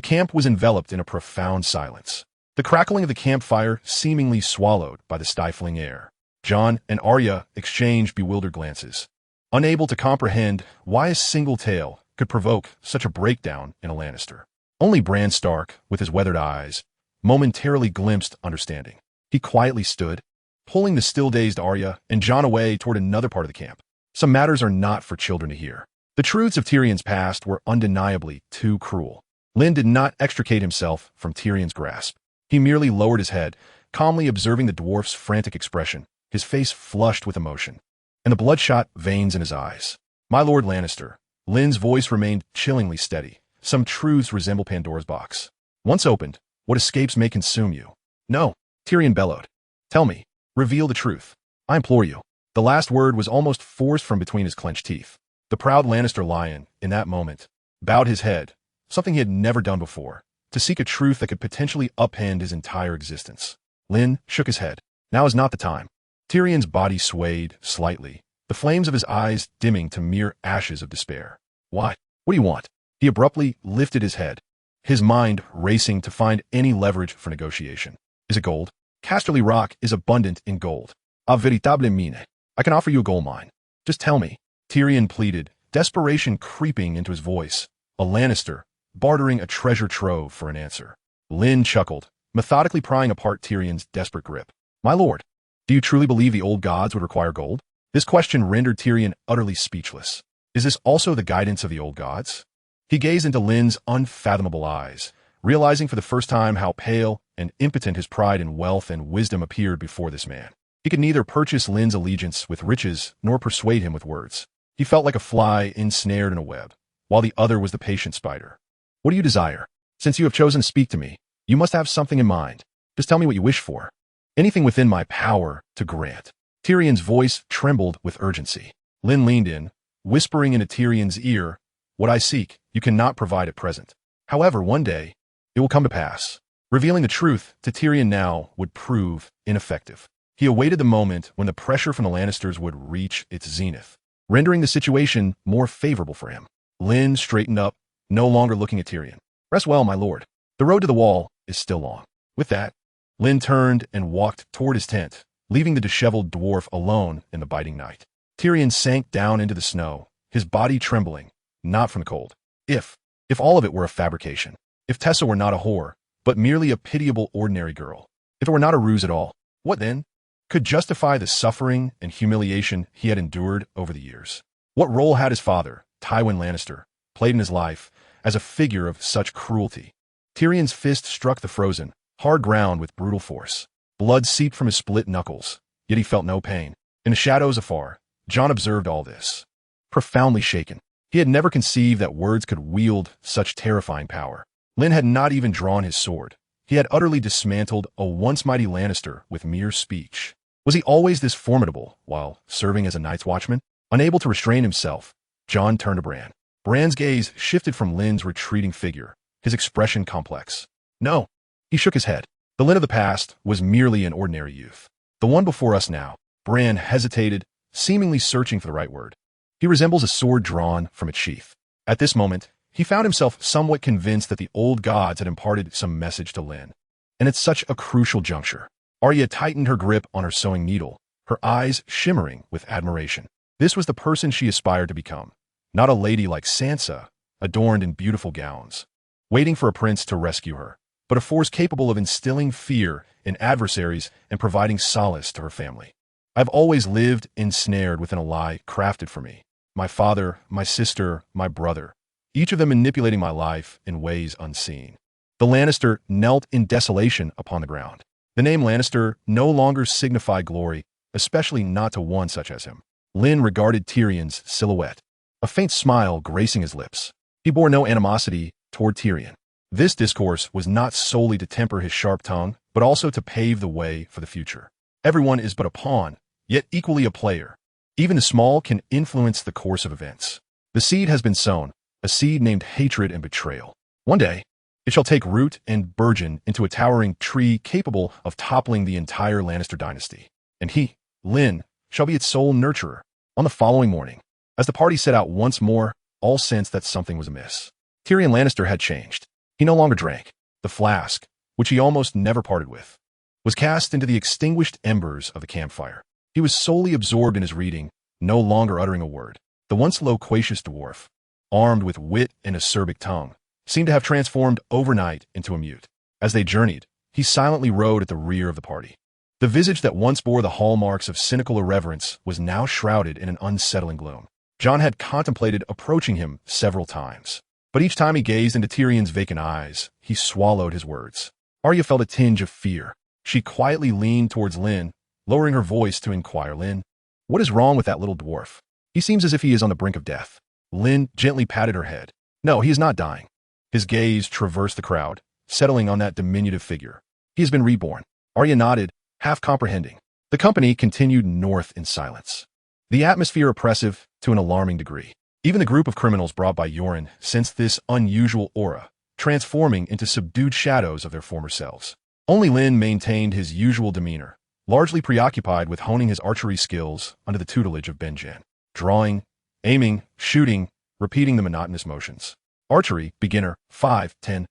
camp was enveloped in a profound silence, the crackling of the campfire seemingly swallowed by the stifling air. Jon and Arya exchanged bewildered glances, unable to comprehend why a single tale could provoke such a breakdown in a Lannister. Only Bran Stark, with his weathered eyes, momentarily glimpsed understanding. He quietly stood, pulling the still-dazed Arya and Jon away toward another part of the camp. Some matters are not for children to hear. The truths of Tyrion's past were undeniably too cruel. Lynn did not extricate himself from Tyrion's grasp. He merely lowered his head, calmly observing the dwarf's frantic expression, his face flushed with emotion, and the bloodshot veins in his eyes. My Lord Lannister, Lynn's voice remained chillingly steady. Some truths resemble Pandora's box. Once opened, what escapes may consume you. No, Tyrion bellowed. Tell me. Reveal the truth. I implore you. The last word was almost forced from between his clenched teeth. The proud Lannister lion, in that moment, bowed his head, something he had never done before, to seek a truth that could potentially upend his entire existence. Lynn shook his head. Now is not the time. Tyrion's body swayed slightly, the flames of his eyes dimming to mere ashes of despair. Why? What do you want? He abruptly lifted his head, his mind racing to find any leverage for negotiation. Is it gold? Casterly Rock is abundant in gold. A veritable mine. I can offer you a gold mine. Just tell me. Tyrion pleaded, desperation creeping into his voice. A Lannister, bartering a treasure trove for an answer. Lynn chuckled, methodically prying apart Tyrion's desperate grip. My lord, do you truly believe the old gods would require gold? This question rendered Tyrion utterly speechless. Is this also the guidance of the old gods? He gazed into Lynn's unfathomable eyes, realizing for the first time how pale and impotent his pride in wealth and wisdom appeared before this man. He could neither purchase Lynn's allegiance with riches nor persuade him with words. He felt like a fly ensnared in a web, while the other was the patient spider. What do you desire? Since you have chosen to speak to me, you must have something in mind. Just tell me what you wish for. Anything within my power to grant. Tyrion's voice trembled with urgency. Lynn leaned in, whispering into Tyrion's ear, what I seek, you cannot provide at present. However, one day, it will come to pass. Revealing the truth to Tyrion now would prove ineffective. He awaited the moment when the pressure from the Lannisters would reach its zenith, rendering the situation more favorable for him. Lynn straightened up, no longer looking at Tyrion. "Rest well, my lord. The road to the wall is still long." With that, Lynn turned and walked toward his tent, leaving the disheveled dwarf alone in the biting night. Tyrion sank down into the snow, his body trembling, not from the cold. If all of it were a fabrication, if Tessa were not a whore, but merely a pitiable ordinary girl, if it were not a ruse at all, what then could justify the suffering and humiliation he had endured over the years? What role had his father, Tywin Lannister, played in his life as a figure of such cruelty? Tyrion's fist struck the frozen, hard ground with brutal force. Blood seeped from his split knuckles, yet he felt no pain. In the shadows afar, Jon observed all this, profoundly shaken. He had never conceived that words could wield such terrifying power. Lynn had not even drawn his sword. He had utterly dismantled a once mighty Lannister with mere speech. Was he always this formidable while serving as a night's watchman? Unable to restrain himself, Jon turned to Bran. Bran's gaze shifted from Lynn's retreating figure, his expression complex. No. He shook his head. The Lynn of the past was merely an ordinary youth. The one before us now. Bran hesitated, seemingly searching for the right word. He resembles a sword drawn from its sheath. At this moment, he found himself somewhat convinced that the old gods had imparted some message to Lynn. And at such a crucial juncture, Arya tightened her grip on her sewing needle, her eyes shimmering with admiration. This was the person she aspired to become, not a lady like Sansa, adorned in beautiful gowns, waiting for a prince to rescue her, but a force capable of instilling fear in adversaries and providing solace to her family. I've always lived ensnared within a lie crafted for me. My father, my sister, my brother, each of them manipulating my life in ways unseen. The Lannister knelt in desolation upon the ground. The name Lannister no longer signified glory, especially not to one such as him. Lynn regarded Tyrion's silhouette, a faint smile gracing his lips. He bore no animosity toward Tyrion. This discourse was not solely to temper his sharp tongue, but also to pave the way for the future. Everyone is but a pawn, yet equally a player. Even the small can influence the course of events. The seed has been sown, a seed named hatred and betrayal. One day, it shall take root and burgeon into a towering tree capable of toppling the entire Lannister dynasty. And he, Lynn, shall be its sole nurturer. On the following morning, as the party set out once more, all sensed that something was amiss. Tyrion Lannister had changed. He no longer drank. The flask, which he almost never parted with, was cast into the extinguished embers of the campfire. He was solely absorbed in his reading, no longer uttering a word. The once loquacious dwarf, armed with wit and acerbic tongue, seemed to have transformed overnight into a mute. As they journeyed, he silently rode at the rear of the party. The visage that once bore the hallmarks of cynical irreverence was now shrouded in an unsettling gloom. Jon had contemplated approaching him several times, but each time he gazed into Tyrion's vacant eyes, he swallowed his words. Arya felt a tinge of fear. She quietly leaned towards Lynn, lowering her voice to inquire, "Lynn, what is wrong with that little dwarf? He seems as if he is on the brink of death." Lynn gently patted her head. "No, he is not dying." His gaze traversed the crowd, settling on that diminutive figure. "He has been reborn." Arya nodded, half comprehending. The company continued north in silence, the atmosphere oppressive to an alarming degree. Even the group of criminals brought by Yoren sensed this unusual aura, transforming into subdued shadows of their former selves. Only Lynn maintained his usual demeanor, largely preoccupied with honing his archery skills under the tutelage of Benjen. Drawing, aiming, shooting, repeating the monotonous motions. Archery, beginner, 5-10.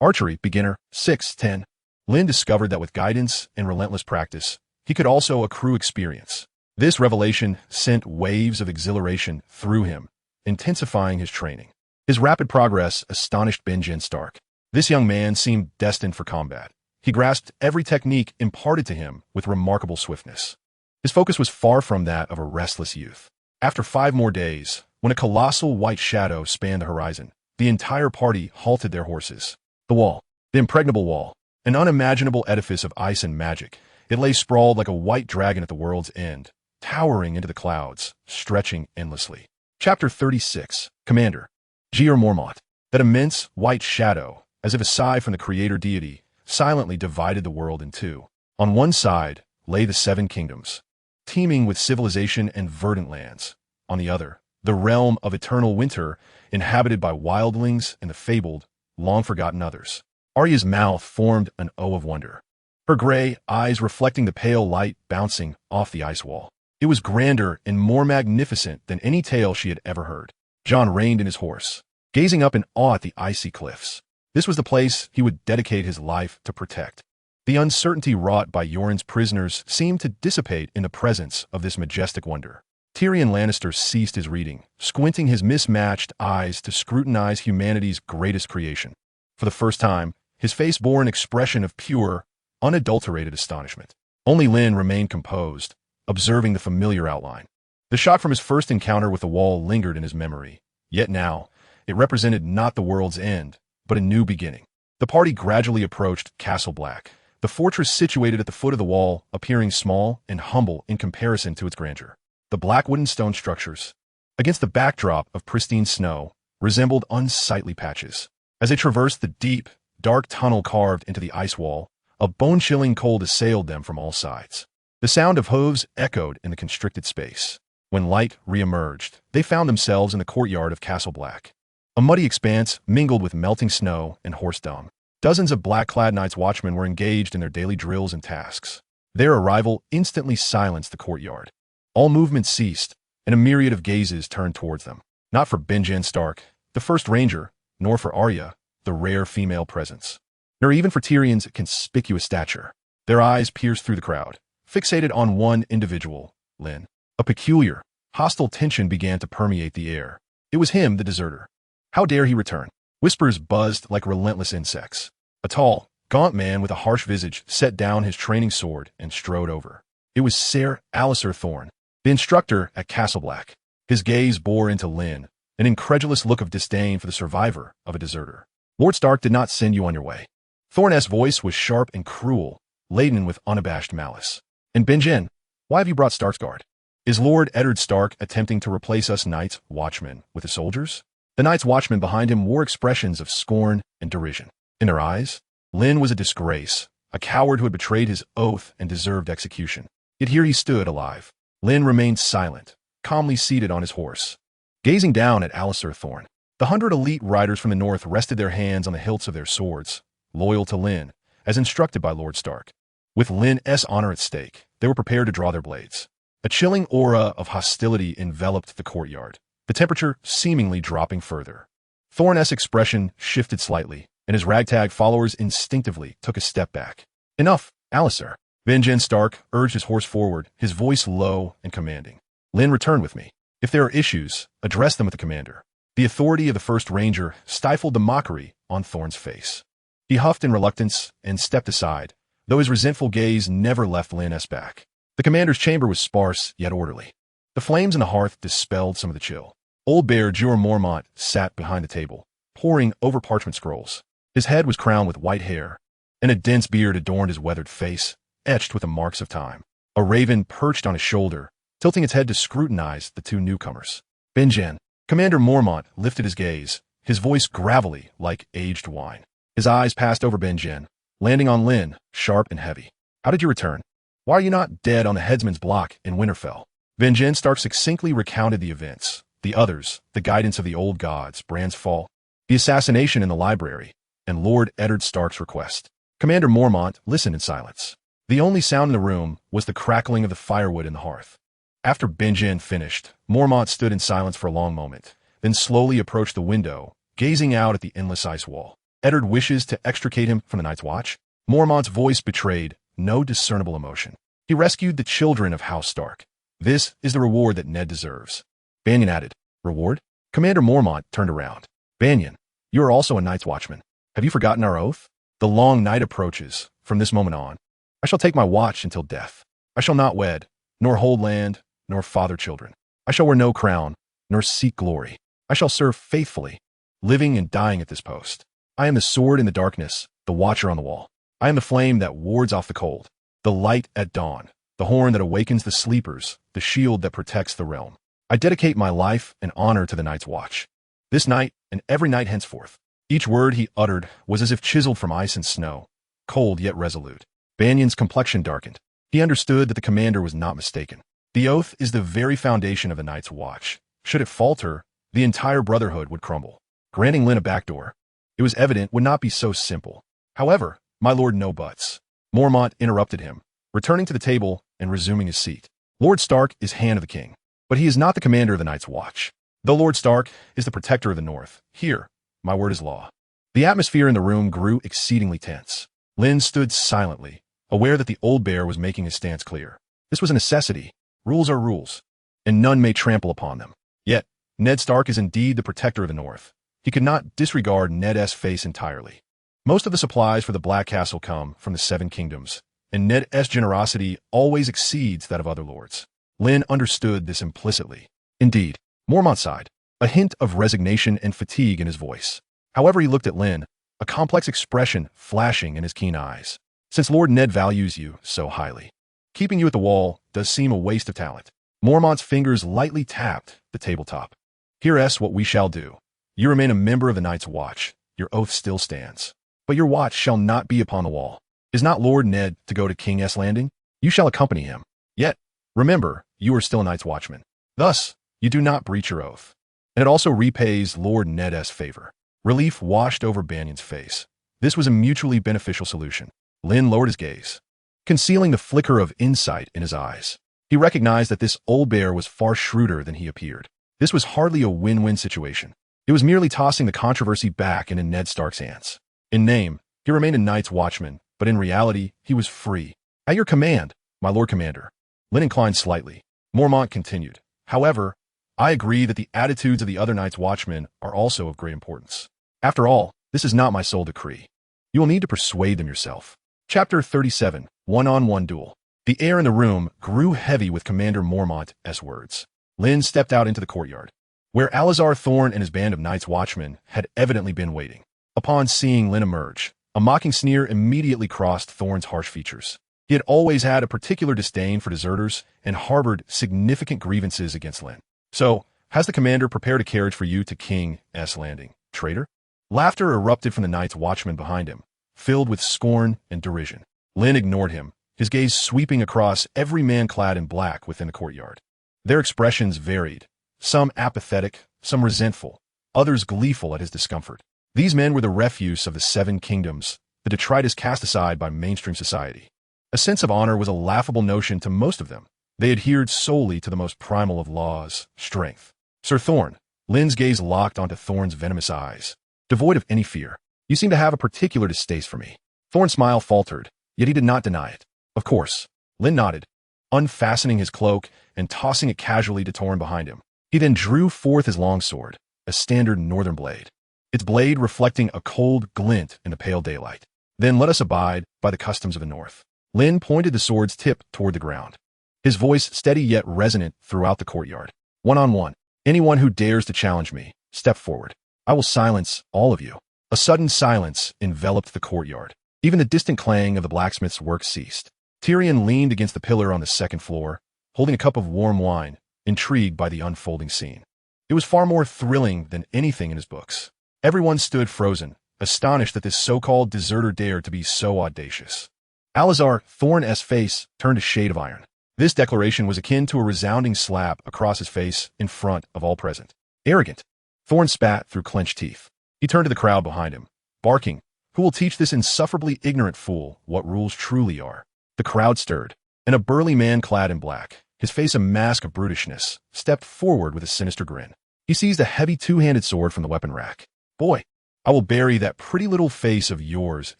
Archery, beginner, 6-10. Lynn discovered that with guidance and relentless practice, he could also accrue experience. This revelation sent waves of exhilaration through him, intensifying his training. His rapid progress astonished Ned Stark. This young man seemed destined for combat. He grasped every technique imparted to him with remarkable swiftness. His focus was far from that of a restless youth. After 5 more days, when a colossal white shadow spanned the horizon, the entire party halted their horses. The wall, the impregnable wall, an unimaginable edifice of ice and magic, it lay sprawled like a white dragon at the world's end, towering into the clouds, stretching endlessly. Chapter 36, Commander. Jeor Mormont. That immense white shadow, as if a sigh from the creator deity, silently divided the world in two. On one side lay the 7 kingdoms, teeming with civilization and verdant lands. On the other, the realm of eternal winter, inhabited by wildlings and the fabled, long-forgotten others. Arya's mouth formed an O of wonder. her gray eyes reflecting the pale light bouncing off the ice wall. It was grander and more magnificent than any tale she had ever heard. Jon reined in his horse, gazing up in awe at the icy cliffs. This was the place he would dedicate his life to protect. The uncertainty wrought by Yoren's prisoners seemed to dissipate in the presence of this majestic wonder. Tyrion Lannister ceased his reading, squinting his mismatched eyes to scrutinize humanity's greatest creation. For the first time, his face bore an expression of pure, unadulterated astonishment. Only Lynn remained composed, observing the familiar outline. The shock from his first encounter with the wall lingered in his memory, yet now, it represented not the world's end, but a new beginning. The party gradually approached Castle Black, the fortress situated at the foot of the wall appearing small and humble in comparison to its grandeur. The black wooden stone structures, against the backdrop of pristine snow, resembled unsightly patches. As they traversed the deep, dark tunnel carved into the ice wall, a bone-chilling cold assailed them from all sides. The sound of hooves echoed in the constricted space. When light re-emerged, they found themselves in the courtyard of Castle Black. A muddy expanse mingled with melting snow and horse dung. Dozens of black-clad Night's Watchmen were engaged in their daily drills and tasks. Their arrival instantly silenced the courtyard. All movement ceased, and a myriad of gazes turned towards them. Not for Ned Stark, the first ranger, nor for Arya, the rare female presence, nor even for Tyrion's conspicuous stature. Their eyes pierced through the crowd, fixated on one individual, Lynn. A peculiar, hostile tension began to permeate the air. It was him, the deserter. How dare he return? Whispers buzzed like relentless insects. A tall, gaunt man with a harsh visage set down his training sword and strode over. It was Ser Alliser Thorne, the instructor at Castle Black. His gaze bore into Lynn, an incredulous look of disdain for the survivor of a deserter. Lord Stark did not send you on your way. Thorne's voice was sharp and cruel, laden with unabashed malice. And Benjen, why have you brought Starksguard? Is Lord Eddard Stark attempting to replace us Night's Watchmen with the soldiers? The Night's Watchmen behind him wore expressions of scorn and derision. In their eyes, Lynn was a disgrace, a coward who had betrayed his oath and deserved execution. Yet here he stood alive. Lynn remained silent, calmly seated on his horse, gazing down at Alliser Thorne. The 100 elite riders from the north rested their hands on the hilts of their swords, loyal to Lynn, as instructed by Lord Stark. With Lynn's honor at stake, they were prepared to draw their blades. A chilling aura of hostility enveloped the courtyard, the temperature seemingly dropping further. Thorne's expression shifted slightly, and his ragtag followers instinctively took a step back. Enough, Alliser. Ned Stark urged his horse forward, his voice low and commanding. Lynn, return with me. If there are issues, address them with the commander. The authority of the first ranger stifled the mockery on Thorne's face. He huffed in reluctance and stepped aside, though his resentful gaze never left Lynn's back. The commander's chamber was sparse yet orderly. The flames in the hearth dispelled some of the chill. Old Bear Jorah Mormont sat behind the table, poring over parchment scrolls. His head was crowned with white hair, and a dense beard adorned his weathered face, etched with the marks of time. A raven perched on his shoulder, tilting its head to scrutinize the two newcomers. Benjen. Commander Mormont lifted his gaze, his voice gravelly like aged wine. His eyes passed over Benjen, landing on Lynn, sharp and heavy. How did you return? Why are you not dead on the headsman's block in Winterfell? Ned Stark succinctly recounted the events, the others, the guidance of the old gods, Bran's fall, the assassination in the library, and Lord Eddard Stark's request. Commander Mormont listened in silence. The only sound in the room was the crackling of the firewood in the hearth. After Benjen finished, Mormont stood in silence for a long moment, then slowly approached the window, gazing out at the endless ice wall. Eddard wishes to extricate him from the Night's Watch? Mormont's voice betrayed no discernible emotion. He rescued the children of House Stark. This is the reward that Ned deserves. Banyan added. Reward? Commander Mormont turned around. Banyan, you are also a Night's Watchman. Have you forgotten our oath? The long night approaches. From this moment on, I shall take my watch until death. I shall not wed, nor hold land, nor father children. I shall wear no crown, nor seek glory. I shall serve faithfully, living and dying at this post. I am the sword in the darkness, the watcher on the wall. I am the flame that wards off the cold, the light at dawn, the horn that awakens the sleepers, the shield that protects the realm. I dedicate my life and honor to the Night's Watch. This night and every night henceforth. Each word he uttered was as if chiseled from ice and snow, cold yet resolute. Banyan's complexion darkened. He understood that the commander was not mistaken. The oath is the very foundation of the Night's Watch. Should it falter, the entire brotherhood would crumble. Granting Lynn a backdoor, it was evident, would not be so simple. However, my lord, no buts. Mormont interrupted him, returning to the table and resuming his seat. Lord Stark is Hand of the King, but he is not the commander of the Night's Watch. Though Lord Stark is the protector of the North, here, my word is law. The atmosphere in the room grew exceedingly tense. Lynn stood silently, aware that the old bear was making his stance clear. This was a necessity. Rules are rules, and none may trample upon them. Yet, Ned Stark is indeed the protector of the North. He could not disregard Ned's face entirely. Most of the supplies for the Black Castle come from the Seven Kingdoms, and Ned's generosity always exceeds that of other lords. Lynn understood this implicitly. Indeed, Mormont sighed, a hint of resignation and fatigue in his voice. However, he looked at Lynn, a complex expression flashing in his keen eyes. Since Lord Ned values you so highly, keeping you at the wall does seem a waste of talent. Mormont's fingers lightly tapped the tabletop. Here's what we shall do. You remain a member of the Night's Watch. Your oath still stands. But your watch shall not be upon the wall. Is not Lord Ned to go to King's Landing? You shall accompany him. Yet, remember, you are still a Night's Watchman. Thus, you do not breach your oath. And it also repays Lord Ned's favor. Relief washed over Banion's face. This was a mutually beneficial solution. Lynn lowered his gaze, concealing the flicker of insight in his eyes. He recognized that this old bear was far shrewder than he appeared. This was hardly a win-win situation. It was merely tossing the controversy back into Ned Stark's hands. In name, he remained a Night's Watchman, but in reality, he was free. At your command, my Lord Commander. Lynn inclined slightly. Mormont continued. However, I agree that the attitudes of the other Night's Watchmen are also of great importance. After all, this is not my sole decree. You will need to persuade them yourself. Chapter 37, One-on-One Duel. The air in the room grew heavy with Commander Mormont's words. Lynn stepped out into the courtyard, where Alazar Thorne and his band of Night's Watchmen had evidently been waiting. Upon seeing Lynn emerge, a mocking sneer immediately crossed Thorne's harsh features. He had always had a particular disdain for deserters and harbored significant grievances against Lynn. So, has the commander prepared a carriage for you to King's Landing, traitor? Laughter erupted from the Night's Watchman behind him, filled with scorn and derision. Lynn ignored him, his gaze sweeping across every man clad in black within the courtyard. Their expressions varied, some apathetic, some resentful, others gleeful at his discomfort. These men were the refuse of the Seven Kingdoms, the detritus cast aside by mainstream society. A sense of honor was a laughable notion to most of them. They adhered solely to the most primal of laws, strength. Sir Thorne, Lynn's gaze locked onto Thorne's venomous eyes. Devoid of any fear, you seem to have a particular distaste for me. Thorne's smile faltered, yet he did not deny it. Of course. Lynn nodded, unfastening his cloak and tossing it casually to Thorne behind him. He then drew forth his long sword, a standard northern blade, its blade reflecting a cold glint in the pale daylight. Then let us abide by the customs of the North. Lynn pointed the sword's tip toward the ground, his voice steady yet resonant throughout the courtyard. One-on-one. Anyone who dares to challenge me, step forward. I will silence all of you. A sudden silence enveloped the courtyard. Even the distant clang of the blacksmith's work ceased. Tyrion leaned against the pillar on the second floor, holding a cup of warm wine, intrigued by the unfolding scene. It was far more thrilling than anything in his books. Everyone stood frozen, astonished that this so-called deserter dared to be so audacious. Alazar Thorne's face turned a shade of iron. This declaration was akin to a resounding slap across his face in front of all present. Arrogant. Thorne spat through clenched teeth. He turned to the crowd behind him, barking, "Who will teach this insufferably ignorant fool what rules truly are?" The crowd stirred, and a burly man clad in black, his face a mask of brutishness, stepped forward with a sinister grin. He seized a heavy two-handed sword from the weapon rack. "Boy, I will bury that pretty little face of yours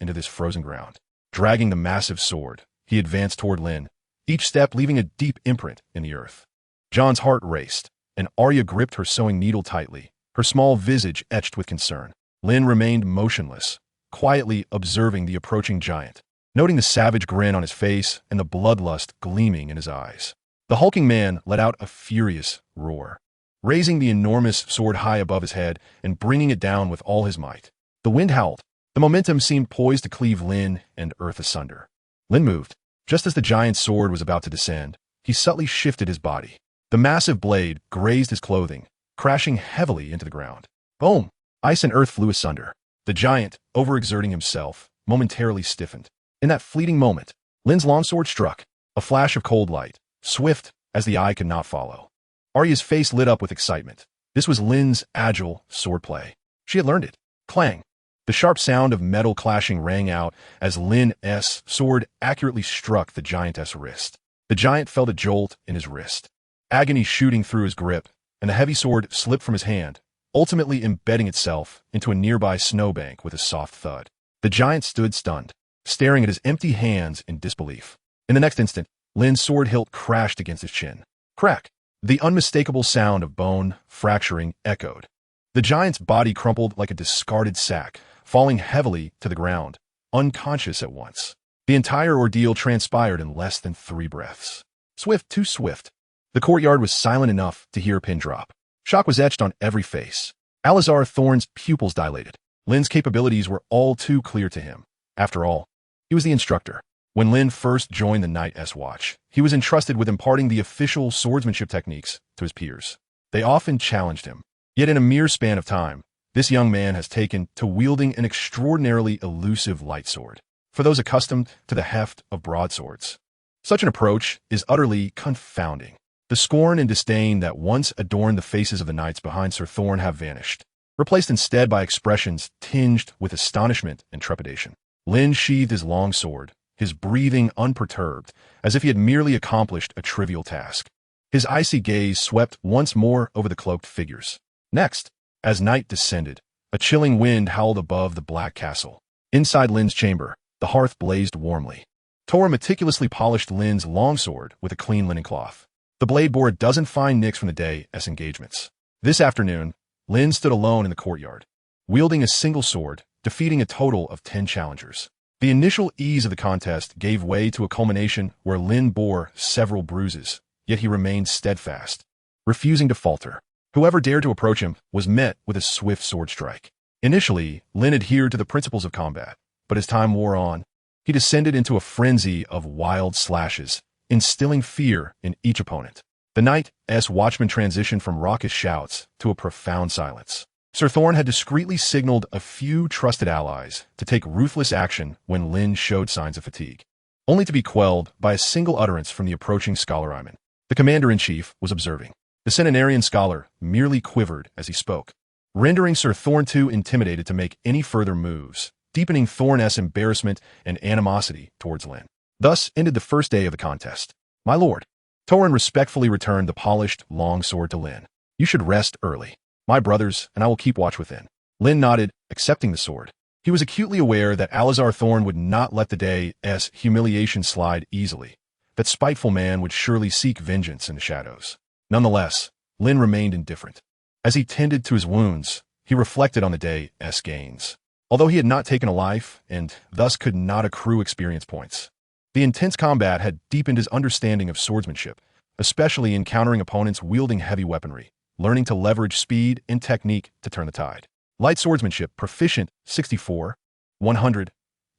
into this frozen ground." Dragging the massive sword, he advanced toward Lynn, each step leaving a deep imprint in the earth. Jon's heart raced, and Arya gripped her sewing needle tightly, her small visage etched with concern. Lynn remained motionless, quietly observing the approaching giant, noting the savage grin on his face and the bloodlust gleaming in his eyes. The hulking man let out a furious roar, raising the enormous sword high above his head and bringing it down with all his might. The wind howled. The momentum seemed poised to cleave Lynn and earth asunder. Lynn moved. Just as the giant's sword was about to descend, he subtly shifted his body. The massive blade grazed his clothing, crashing heavily into the ground. Boom! Ice and earth flew asunder. The giant, overexerting himself, momentarily stiffened. In that fleeting moment, Lynn's longsword struck, a flash of cold light, swift as the eye could not follow. Arya's face lit up with excitement. This was Lynn's agile swordplay. She had learned it. Clang! The sharp sound of metal clashing rang out as Lynn's sword accurately struck the giant's wrist. The giant felt a jolt in his wrist, agony shooting through his grip, and the heavy sword slipped from his hand, ultimately embedding itself into a nearby snowbank with a soft thud. The giant stood stunned, staring at his empty hands in disbelief. In the next instant, Lynn's sword hilt crashed against his chin. Crack! The unmistakable sound of bone fracturing echoed. The giant's body crumpled like a discarded sack, falling heavily to the ground, unconscious at once. The entire ordeal transpired in less than 3 breaths. Swift, too swift. The courtyard was silent enough to hear a pin drop. Shock was etched on every face. Alazar Thorne's pupils dilated. Lynn's capabilities were all too clear to him. After all, he was the instructor. When Lynn first joined the Night's Watch, he was entrusted with imparting the official swordsmanship techniques to his peers. They often challenged him. Yet in a mere span of time, this young man has taken to wielding an extraordinarily elusive light sword. For those accustomed to the heft of broadswords, such an approach is utterly confounding. The scorn and disdain that once adorned the faces of the knights behind Sir Thorne have vanished, replaced instead by expressions tinged with astonishment and trepidation. Lynn sheathed his long sword, his breathing unperturbed, as if he had merely accomplished a trivial task. His icy gaze swept once more over the cloaked figures. Next, as night descended, a chilling wind howled above the black castle. Inside Lynn's chamber, the hearth blazed warmly. Tora meticulously polished Lynn's longsword with a clean linen cloth. The blade bore a dozen fine nicks from the day's engagements. This afternoon, Lynn stood alone in the courtyard, wielding a single sword, defeating a total of 10 challengers. The initial ease of the contest gave way to a culmination where Lynn bore several bruises, yet he remained steadfast, refusing to falter. Whoever dared to approach him was met with a swift sword strike. Initially, Lynn adhered to the principles of combat, but as time wore on, he descended into a frenzy of wild slashes, instilling fear in each opponent. The Night's Watchman transitioned from raucous shouts to a profound silence. Sir Thorne had discreetly signaled a few trusted allies to take ruthless action when Lynn showed signs of fatigue, only to be quelled by a single utterance from the approaching scholar Iman. The commander-in-chief was observing. The centenarian scholar merely quivered as he spoke, rendering Sir Thorne too intimidated to make any further moves, deepening Thorne's embarrassment and animosity towards Lynn. Thus ended the first day of the contest. My lord, Torin respectfully returned the polished long sword to Lynn. You should rest early. My brothers and I will keep watch within. Lynn nodded, accepting the sword. He was acutely aware that Alazar Thorne would not let the day's humiliation slide easily. That spiteful man would surely seek vengeance in the shadows. Nonetheless, Lynn remained indifferent. As he tended to his wounds, he reflected on the day's gains. Although he had not taken a life, and thus could not accrue experience points, the intense combat had deepened his understanding of swordsmanship, especially encountering opponents wielding heavy weaponry, learning to leverage speed and technique to turn the tide. Light swordsmanship, proficient 64, 100,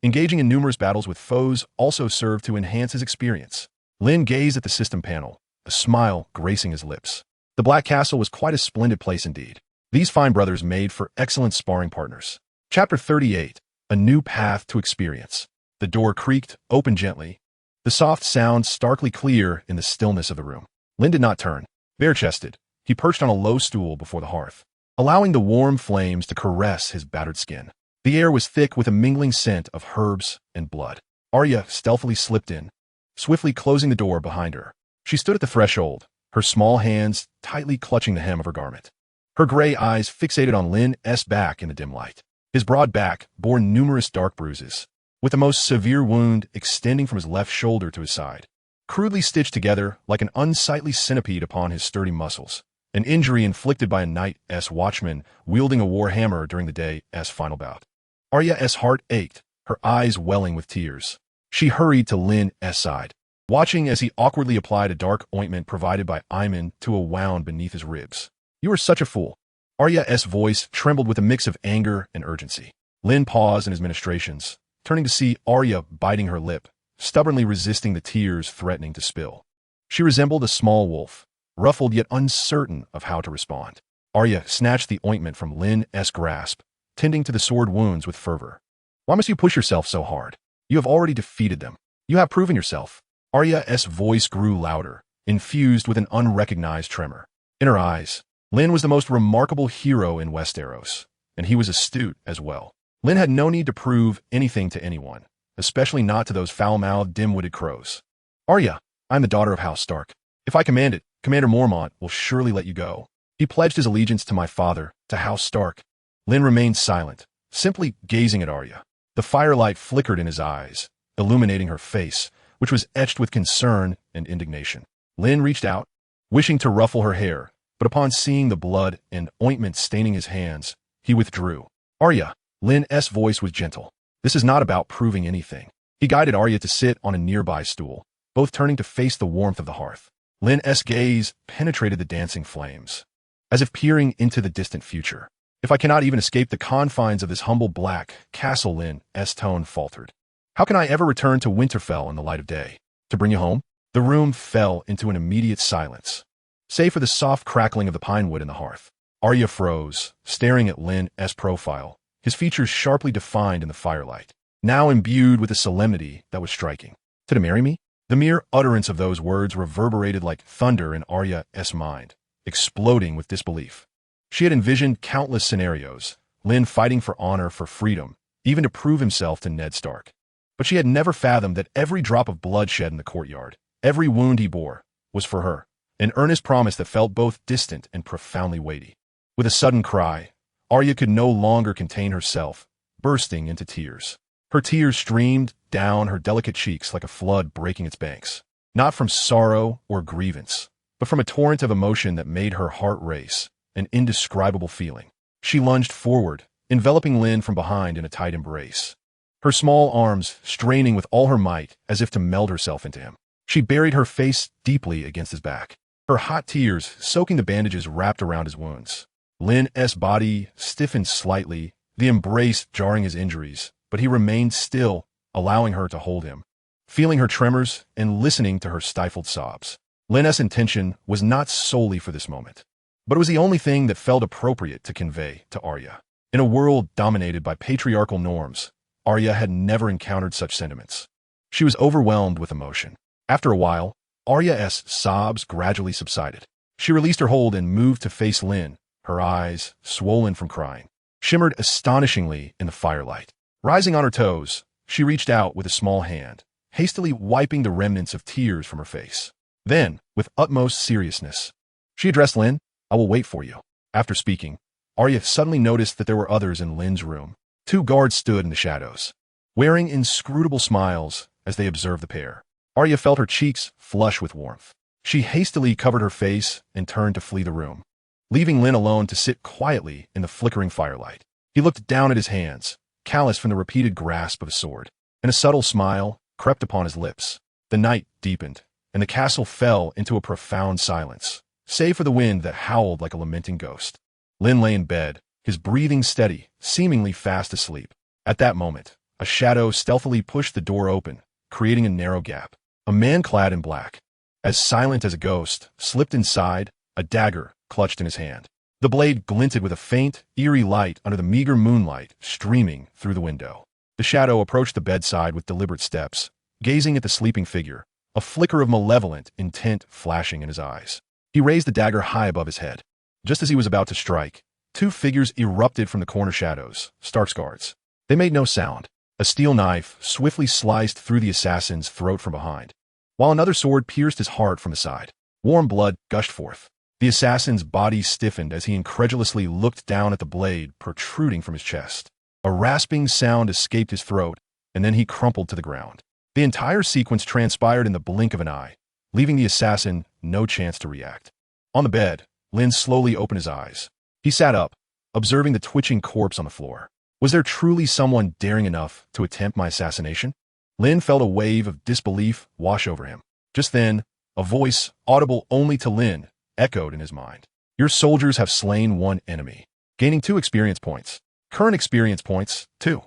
engaging in numerous battles with foes also served to enhance his experience. Lynn gazed at the system panel, a smile gracing his lips. The Black Castle was quite a splendid place indeed. These fine brothers made for excellent sparring partners. Chapter 38, A New Path to Experience. The door creaked, opened gently, the soft sound starkly clear in the stillness of the room. Lynn did not turn. Bare-chested, he perched on a low stool before the hearth, allowing the warm flames to caress his battered skin. The air was thick with a mingling scent of herbs and blood. Arya stealthily slipped in, swiftly closing the door behind her. She stood at the threshold, her small hands tightly clutching the hem of her garment. Her gray eyes fixated on Lynn's back in the dim light. His broad back bore numerous dark bruises, with the most severe wound extending from his left shoulder to his side, crudely stitched together like an unsightly centipede upon his sturdy muscles, an injury inflicted by a Night's Watchman wielding a war hammer during the day's final bout. Arya's heart ached, her eyes welling with tears. She hurried to Lynn's side, watching as he awkwardly applied a dark ointment provided by Iman to a wound beneath his ribs. You are such a fool. Arya's voice trembled with a mix of anger and urgency. Lynn paused in his ministrations, turning to see Arya biting her lip, stubbornly resisting the tears threatening to spill. She resembled a small wolf, ruffled yet uncertain of how to respond. Arya snatched the ointment from Lynn's grasp, tending to the sword wounds with fervor. Why must you push yourself so hard? You have already defeated them. You have proven yourself. Arya's voice grew louder, infused with an unrecognized tremor. In her eyes, Lynn was the most remarkable hero in Westeros, and he was astute as well. Lynn had no need to prove anything to anyone, especially not to those foul-mouthed, dim-witted crows. Arya, I'm the daughter of House Stark. If I command it, Commander Mormont will surely let you go. He pledged his allegiance to my father, to House Stark. Lynn remained silent, simply gazing at Arya. The firelight flickered in his eyes, illuminating her face, which was etched with concern and indignation. Lynn reached out, wishing to ruffle her hair, but upon seeing the blood and ointment staining his hands, he withdrew. Arya, Lynn's voice was gentle. This is not about proving anything. He guided Arya to sit on a nearby stool, both turning to face the warmth of the hearth. Lynn's gaze penetrated the dancing flames, as if peering into the distant future. If I cannot even escape the confines of this humble black castle, Lynn's tone faltered. How can I ever return to Winterfell in the light of day? To bring you home? The room fell into an immediate silence, save for the soft crackling of the pine wood in the hearth. Arya froze, staring at Lynn's profile, his features sharply defined in the firelight, now imbued with a solemnity that was striking. To marry me? The mere utterance of those words reverberated like thunder in Arya's mind, exploding with disbelief. She had envisioned countless scenarios, Lynn fighting for honor, for freedom, even to prove himself to Ned Stark. But she had never fathomed that every drop of blood shed in the courtyard, every wound he bore, was for her, an earnest promise that felt both distant and profoundly weighty. With a sudden cry, Arya could no longer contain herself, bursting into tears. Her tears streamed down her delicate cheeks like a flood breaking its banks, not from sorrow or grievance, but from a torrent of emotion that made her heart race, an indescribable feeling. She lunged forward, enveloping Lynn from behind in a tight embrace, her small arms straining with all her might as if to meld herself into him. She buried her face deeply against his back, her hot tears soaking the bandages wrapped around his wounds. Lynn's body stiffened slightly, the embrace jarring his injuries, but he remained still, allowing her to hold him, feeling her tremors and listening to her stifled sobs. Lynn's intention was not solely for this moment, but it was the only thing that felt appropriate to convey to Arya. In a world dominated by patriarchal norms, Arya had never encountered such sentiments. She was overwhelmed with emotion. After a while, Arya's sobs gradually subsided. She released her hold and moved to face Lynn, her eyes, swollen from crying, shimmered astonishingly in the firelight. Rising on her toes, she reached out with a small hand, hastily wiping the remnants of tears from her face. Then, with utmost seriousness, she addressed Lynn, I will wait for you. After speaking, Arya suddenly noticed that there were others in Lynn's room. 2 guards stood in the shadows, wearing inscrutable smiles as they observed the pair. Arya felt her cheeks flush with warmth. She hastily covered her face and turned to flee the room, leaving Lynn alone to sit quietly in the flickering firelight. He looked down at his hands, callous from the repeated grasp of a sword, and a subtle smile crept upon his lips. The night deepened, and the castle fell into a profound silence, save for the wind that howled like a lamenting ghost. Lynn lay in bed, his breathing steady, seemingly fast asleep. At that moment, a shadow stealthily pushed the door open, creating a narrow gap. A man clad in black, as silent as a ghost, slipped inside, a dagger clutched in his hand. The blade glinted with a faint, eerie light under the meager moonlight streaming through the window. The shadow approached the bedside with deliberate steps, gazing at the sleeping figure, a flicker of malevolent intent flashing in his eyes. He raised the dagger high above his head. Just as he was about to strike, 2 figures erupted from the corner shadows, Stark's guards. They made no sound. A steel knife swiftly sliced through the assassin's throat from behind, while another sword pierced his heart from the side. Warm blood gushed forth. The assassin's body stiffened as he incredulously looked down at the blade protruding from his chest. A rasping sound escaped his throat, and then he crumpled to the ground. The entire sequence transpired in the blink of an eye, leaving the assassin no chance to react. On the bed, Lynn slowly opened his eyes. He sat up, observing the twitching corpse on the floor. Was there truly someone daring enough to attempt my assassination? Lynn felt a wave of disbelief wash over him. Just then, a voice, audible only to Lynn, echoed in his mind. Your soldiers have slain 1 enemy, gaining 2 experience points. Current experience points, 2.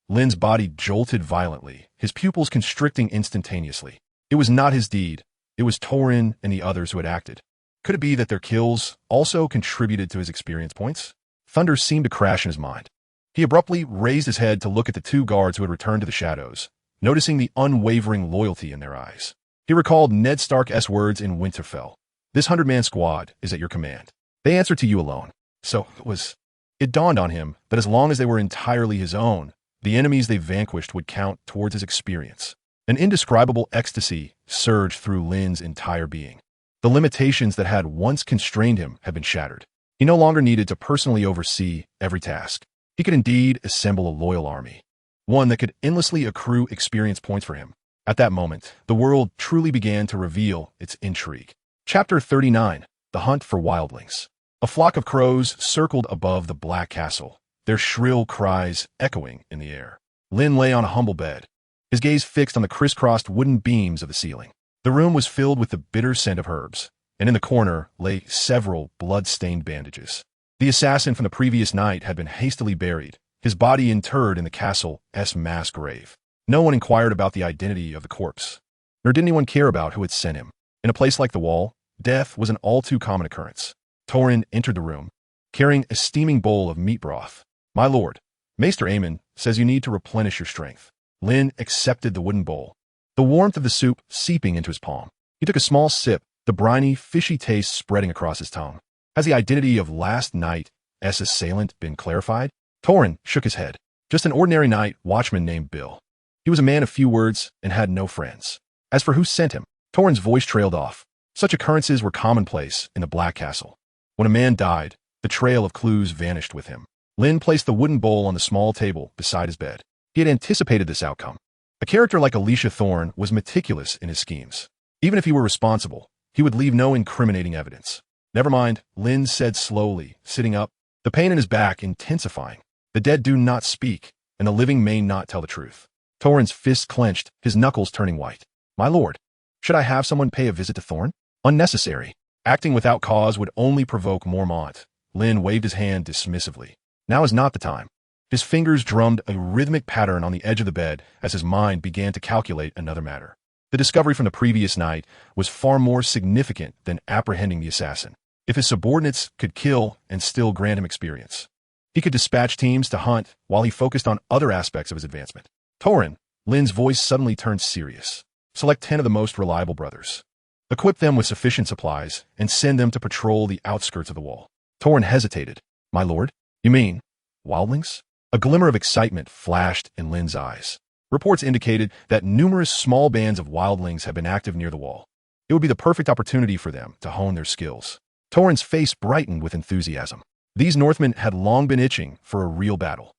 Lynn's body jolted violently, his pupils constricting instantaneously. It was not his deed. It was Torin and the others who had acted. Could it be that their kills also contributed to his experience points? Thunder seemed to crash in his mind. He abruptly raised his head to look at the 2 guards who had returned to the shadows, noticing the unwavering loyalty in their eyes. He recalled Ned Stark's words in Winterfell. This 100-man squad is at your command. They answer to you alone. So it was It dawned on him that as long as they were entirely his own, the enemies they vanquished would count towards his experience. An indescribable ecstasy surged through Lynn's entire being. The limitations that had once constrained him had been shattered. He no longer needed to personally oversee every task. He could indeed assemble a loyal army, one that could endlessly accrue experience points for him. At that moment, the world truly began to reveal its intrigue. Chapter 39. The Hunt for Wildlings. A flock of crows circled above the Black Castle, their shrill cries echoing in the air. Lynn lay on a humble bed, his gaze fixed on the crisscrossed wooden beams of the ceiling. The room was filled with the bitter scent of herbs, and in the corner lay several blood-stained bandages. The assassin from the previous night had been hastily buried, his body interred in the castle's mass grave. No one inquired about the identity of the corpse, nor did anyone care about who had sent him. In a place like the Wall, death was an all-too-common occurrence. Torrin entered the room, carrying a steaming bowl of meat broth. "My lord, Maester Aemon says you need to replenish your strength." Lynn accepted the wooden bowl, the warmth of the soup seeping into his palm. He took a small sip, the briny, fishy taste spreading across his tongue. Has the identity of last night's assailant been clarified? Torrin shook his head. Just an ordinary night watchman named Bill. He was a man of few words and had no friends. As for who sent him, Torrin's voice trailed off. Such occurrences were commonplace in the Black Castle. When a man died, the trail of clues vanished with him. Lynn placed the wooden bowl on the small table beside his bed. He had anticipated this outcome. A character like Alicia Thorne was meticulous in his schemes. Even if he were responsible, he would leave no incriminating evidence. "Never mind," Lynn said slowly, sitting up, the pain in his back intensifying. "The dead do not speak, and the living may not tell the truth." Torrin's fists clenched, his knuckles turning white. "My lord, should I have someone pay a visit to Thorne?" "Unnecessary. Acting without cause would only provoke more Mont." Lynn waved his hand dismissively. "Now is not the time." His fingers drummed a rhythmic pattern on the edge of the bed as his mind began to calculate another matter. The discovery from the previous night was far more significant than apprehending the assassin. If his subordinates could kill and still grant him experience, he could dispatch teams to hunt while he focused on other aspects of his advancement. "Torrin," Lynn's voice suddenly turned serious. "Select 10 of the most reliable brothers. Equip them with sufficient supplies and send them to patrol the outskirts of the Wall." Torrin hesitated. "My lord, you mean wildlings?" A glimmer of excitement flashed in Lynn's eyes. Reports indicated that numerous small bands of wildlings had been active near the Wall. It would be the perfect opportunity for them to hone their skills. Torrin's face brightened with enthusiasm. These Northmen had long been itching for a real battle.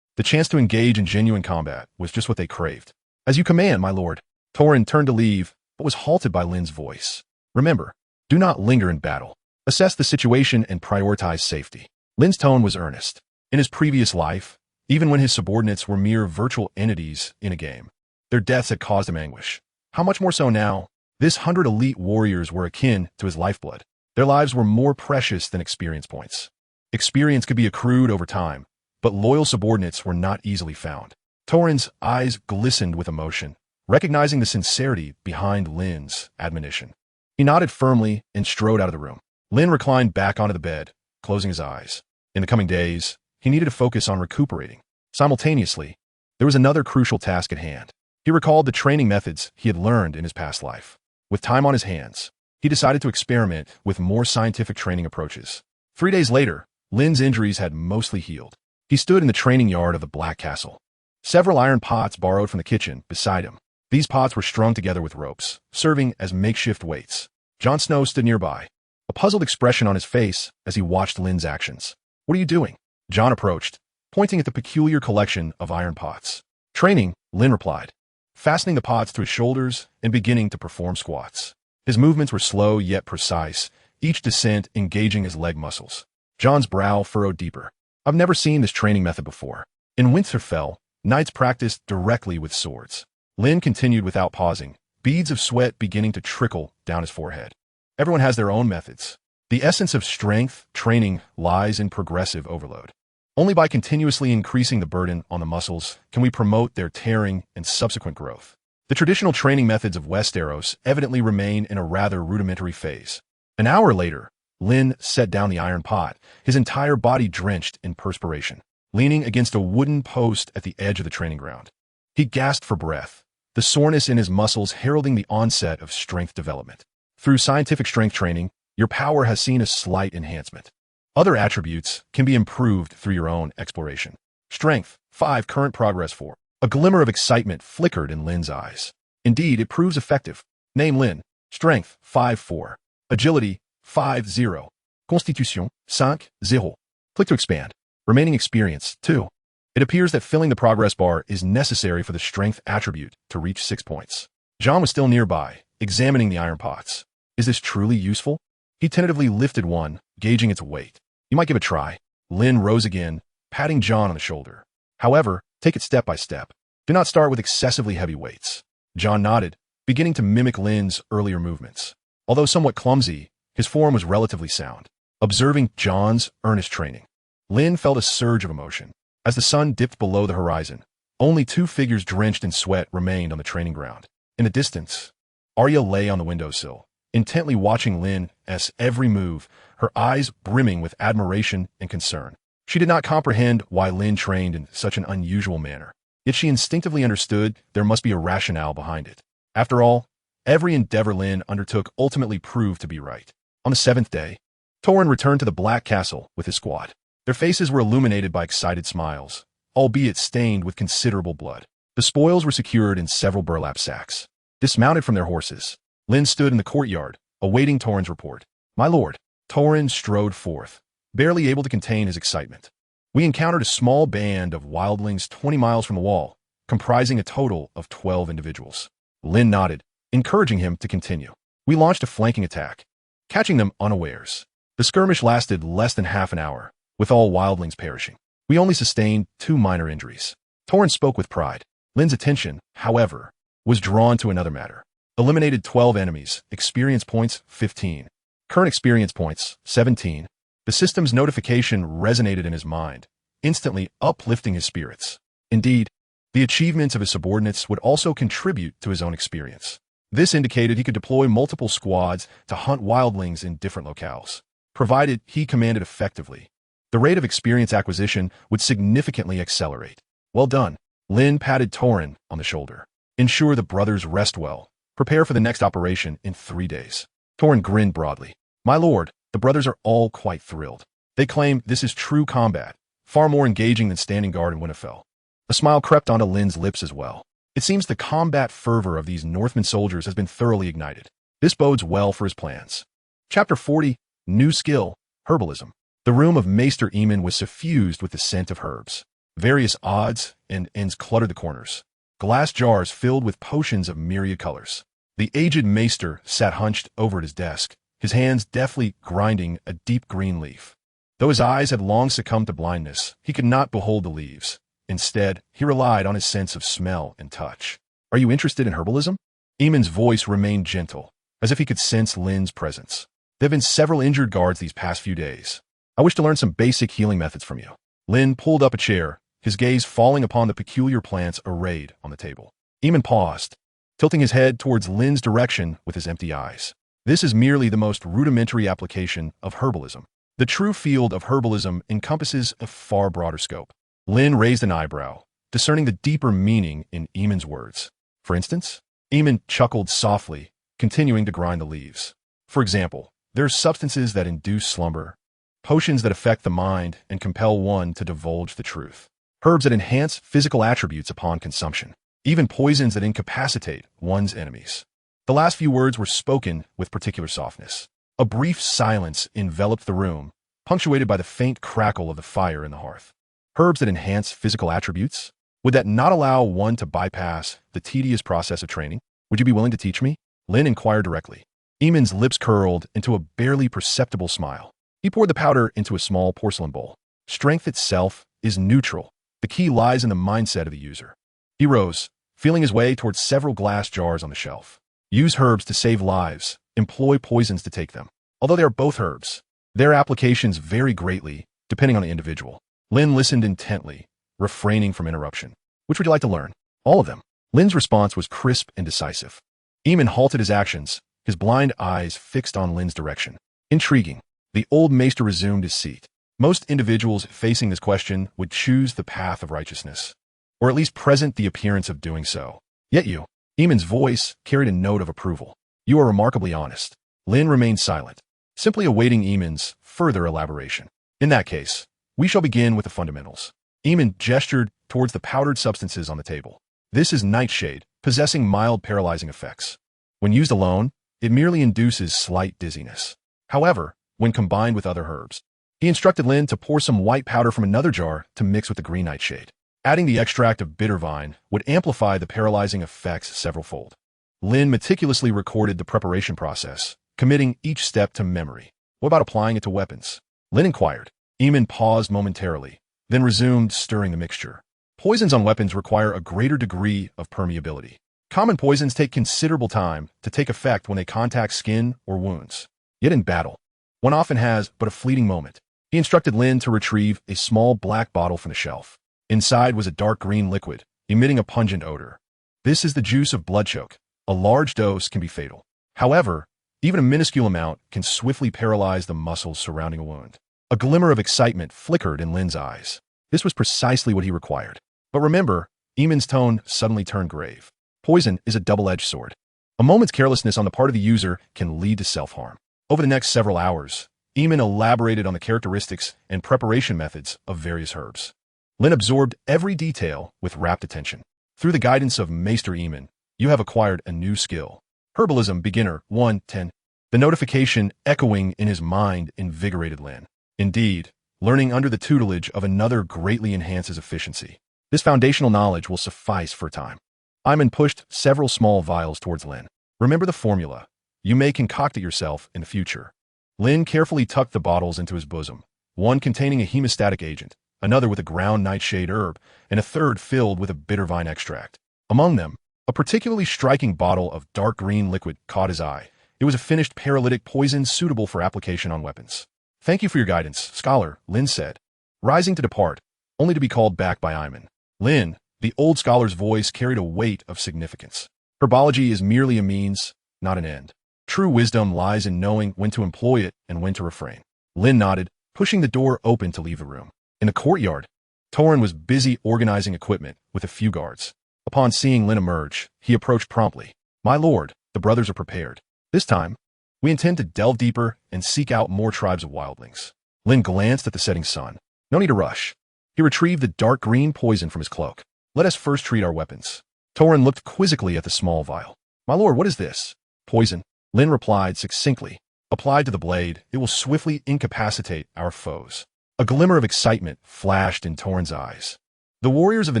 The chance to engage in genuine combat was just what they craved. "As you command, my lord." Torrin turned to leave, but was halted by Lynn's voice. "Remember, do not linger in battle. Assess the situation and prioritize safety." Lynn's tone was earnest. In his previous life, even when his subordinates were mere virtual entities in a game, their deaths had caused him anguish. How much more so now? This 100 elite warriors were akin to his lifeblood. Their lives were more precious than experience points. Experience could be accrued over time, but loyal subordinates were not easily found. Torrin's eyes glistened with emotion, recognizing the sincerity behind Lynn's admonition. He nodded firmly and strode out of the room. Lynn reclined back onto the bed, closing his eyes. In the coming days, he needed to focus on recuperating. Simultaneously, there was another crucial task at hand. He recalled the training methods he had learned in his past life. With time on his hands, he decided to experiment with more scientific training approaches. 3 days later, Lynn's injuries had mostly healed. He stood in the training yard of the Black Castle. Several iron pots borrowed from the kitchen beside him. These pots were strung together with ropes, serving as makeshift weights. Jon Snow stood nearby, a puzzled expression on his face as he watched Lynn's actions. "What are you doing?" Jon approached, pointing at the peculiar collection of iron pots. "Training," Lynn replied, fastening the pots to his shoulders and beginning to perform squats. His movements were slow yet precise, each descent engaging his leg muscles. Jon's brow furrowed deeper. "I've never seen this training method before." In Winterfell, knights practiced directly with swords. Lynn continued without pausing, beads of sweat beginning to trickle down his forehead. "Everyone has their own methods. The essence of strength training lies in progressive overload. Only by continuously increasing the burden on the muscles can we promote their tearing and subsequent growth." The traditional training methods of Westeros evidently remain in a rather rudimentary phase. An hour later, Lynn set down the iron pot, his entire body drenched in perspiration, leaning against a wooden post at the edge of the training ground. He gasped for breath, the soreness in his muscles heralding the onset of strength development. Through scientific strength training, your power has seen a slight enhancement. Other attributes can be improved through your own exploration. Strength, 5, current progress 4. A glimmer of excitement flickered in Lynn's eyes. Indeed, it proves effective. Name Lynn. Strength, 5-4. Agility, 5-0. Constitution, 5-0. Click to expand. Remaining experience, 2. It appears that filling the progress bar is necessary for the strength attribute to reach 6 points. John was still nearby, examining the iron pots. Is this truly useful? He tentatively lifted one, gauging its weight. You might give it a try. Lynn rose again, patting John on the shoulder. However, take it step by step. Do not start with excessively heavy weights. John nodded, beginning to mimic Lynn's earlier movements. Although somewhat clumsy, his form was relatively sound. Observing John's earnest training, Lynn felt a surge of emotion. As the sun dipped below the horizon, only 2 figures drenched in sweat remained on the training ground. In the distance, Arya lay on the windowsill, intently watching Lynn's every move, her eyes brimming with admiration and concern. She did not comprehend why Lynn trained in such an unusual manner, yet she instinctively understood there must be a rationale behind it. After all, every endeavor Lynn undertook ultimately proved to be right. On the 7th day, Torrhen returned to the Black Castle with his squad. Their faces were illuminated by excited smiles, albeit stained with considerable blood. The spoils were secured in several burlap sacks. Dismounted from their horses, Lynn stood in the courtyard, awaiting Torrhen's report. My lord, Torrhen strode forth, barely able to contain his excitement. We encountered a small band of wildlings 20 miles from the wall, comprising a total of 12 individuals. Lynn nodded, encouraging him to continue. We launched a flanking attack, catching them unawares. The skirmish lasted less than half an hour, with all wildlings perishing. We only sustained 2 minor injuries. Torrhen spoke with pride. Lynn's attention, however, was drawn to another matter. Eliminated 12 enemies, experience points 15. Current experience points 17. The system's notification resonated in his mind, instantly uplifting his spirits. Indeed, the achievements of his subordinates would also contribute to his own experience. This indicated he could deploy multiple squads to hunt wildlings in different locales, provided he commanded effectively. The rate of experience acquisition would significantly accelerate. Well done. Lynn patted Torrhen on the shoulder. Ensure the brothers rest well. Prepare for the next operation in 3 days. Torrhen grinned broadly. My lord, the brothers are all quite thrilled. They claim this is true combat, far more engaging than standing guard in Winterfell. A smile crept onto Lynn's lips as well. It seems the combat fervor of these Northman soldiers has been thoroughly ignited. This bodes well for his plans. Chapter 40, New Skill, Herbalism. The room of Maester Aemon was suffused with the scent of herbs. Various odds and ends cluttered the corners. Glass jars filled with potions of myriad colors. The aged Maester sat hunched over at his desk, his hands deftly grinding a deep green leaf. Though his eyes had long succumbed to blindness, he could not behold the leaves. Instead, he relied on his sense of smell and touch. Are you interested in herbalism? Aemon's voice remained gentle, as if he could sense Lynn's presence. There have been several injured guards these past few days. I wish to learn some basic healing methods from you. Lynn pulled up a chair, his gaze falling upon the peculiar plants arrayed on the table. Aemon paused, tilting his head towards Lynn's direction with his empty eyes. This is merely the most rudimentary application of herbalism. The true field of herbalism encompasses a far broader scope. Lynn raised an eyebrow, discerning the deeper meaning in Aemon's words. For instance, Aemon chuckled softly, continuing to grind the leaves. For example, there are substances that induce slumber, potions that affect the mind and compel one to divulge the truth, herbs that enhance physical attributes upon consumption, even poisons that incapacitate one's enemies. The last few words were spoken with particular softness. A brief silence enveloped the room, punctuated by the faint crackle of the fire in the hearth. Herbs that enhance physical attributes? Would that not allow one to bypass the tedious process of training? Would you be willing to teach me? Lynn inquired directly. Aemon's lips curled into a barely perceptible smile. He poured the powder into a small porcelain bowl. Strength itself is neutral. The key lies in the mindset of the user. He rose, feeling his way towards several glass jars on the shelf. Use herbs to save lives. Employ poisons to take them. Although they are both herbs, their applications vary greatly, depending on the individual. Lynn listened intently, refraining from interruption. Which would you like to learn? All of them. Lynn's response was crisp and decisive. Aemon halted his actions, his blind eyes fixed on Lynn's direction. Intriguing. The old maester resumed his seat. Most individuals facing this question would choose the path of righteousness, or at least present the appearance of doing so. Yet you. Aemon's voice carried a note of approval. You are remarkably honest. Lynn remained silent, simply awaiting Aemon's further elaboration. In that case, we shall begin with the fundamentals. Eamon gestured towards the powdered substances on the table. This is nightshade, possessing mild paralyzing effects. When used alone, it merely induces slight dizziness. However, when combined with other herbs, he instructed Lynn to pour some white powder from another jar to mix with the green nightshade. Adding the extract of bitter vine would amplify the paralyzing effects several-fold. Lynn meticulously recorded the preparation process, committing each step to memory. What about applying it to weapons? Lynn inquired. Eamon paused momentarily, then resumed stirring the mixture. Poisons on weapons require a greater degree of permeability. Common poisons take considerable time to take effect when they contact skin or wounds. Yet in battle, one often has but a fleeting moment. He instructed Lynn to retrieve a small black bottle from the shelf. Inside was a dark green liquid, emitting a pungent odor. This is the juice of bloodchoke. A large dose can be fatal. However, even a minuscule amount can swiftly paralyze the muscles surrounding a wound. A glimmer of excitement flickered in Lynn's eyes. This was precisely what he required. But remember, Eamon's tone suddenly turned grave. Poison is a double-edged sword. A moment's carelessness on the part of the user can lead to self-harm. Over the next several hours, Eamon elaborated on the characteristics and preparation methods of various herbs. Lynn absorbed every detail with rapt attention. Through the guidance of Maester Eamon, you have acquired a new skill. Herbalism Beginner 110. The notification echoing in his mind invigorated Lynn. Indeed, learning under the tutelage of another greatly enhances efficiency. This foundational knowledge will suffice for a time. Eamon pushed several small vials towards Lynn. Remember the formula. You may concoct it yourself in the future. Lynn carefully tucked the bottles into his bosom, one containing a hemostatic agent, another with a ground nightshade herb, and a third filled with a bitter vine extract. Among them, a particularly striking bottle of dark green liquid caught his eye. It was a finished paralytic poison suitable for application on weapons. Thank you for your guidance, scholar, Lynn said, rising to depart, only to be called back by Eamon. Lynn, the old scholar's voice carried a weight of significance. Herbology is merely a means, not an end. True wisdom lies in knowing when to employ it and when to refrain. Lynn nodded, pushing the door open to leave the room. In the courtyard, Torrin was busy organizing equipment with a few guards. Upon seeing Lynn emerge, he approached promptly. My lord, the brothers are prepared. This time, we intend to delve deeper and seek out more tribes of wildlings. Lynn glanced at the setting sun. No need to rush. He retrieved the dark green poison from his cloak. Let us first treat our weapons. Torrin looked quizzically at the small vial. My lord, what is this? Poison. Lynn replied succinctly. Applied to the blade, it will swiftly incapacitate our foes. A glimmer of excitement flashed in Torrin's eyes. The warriors of the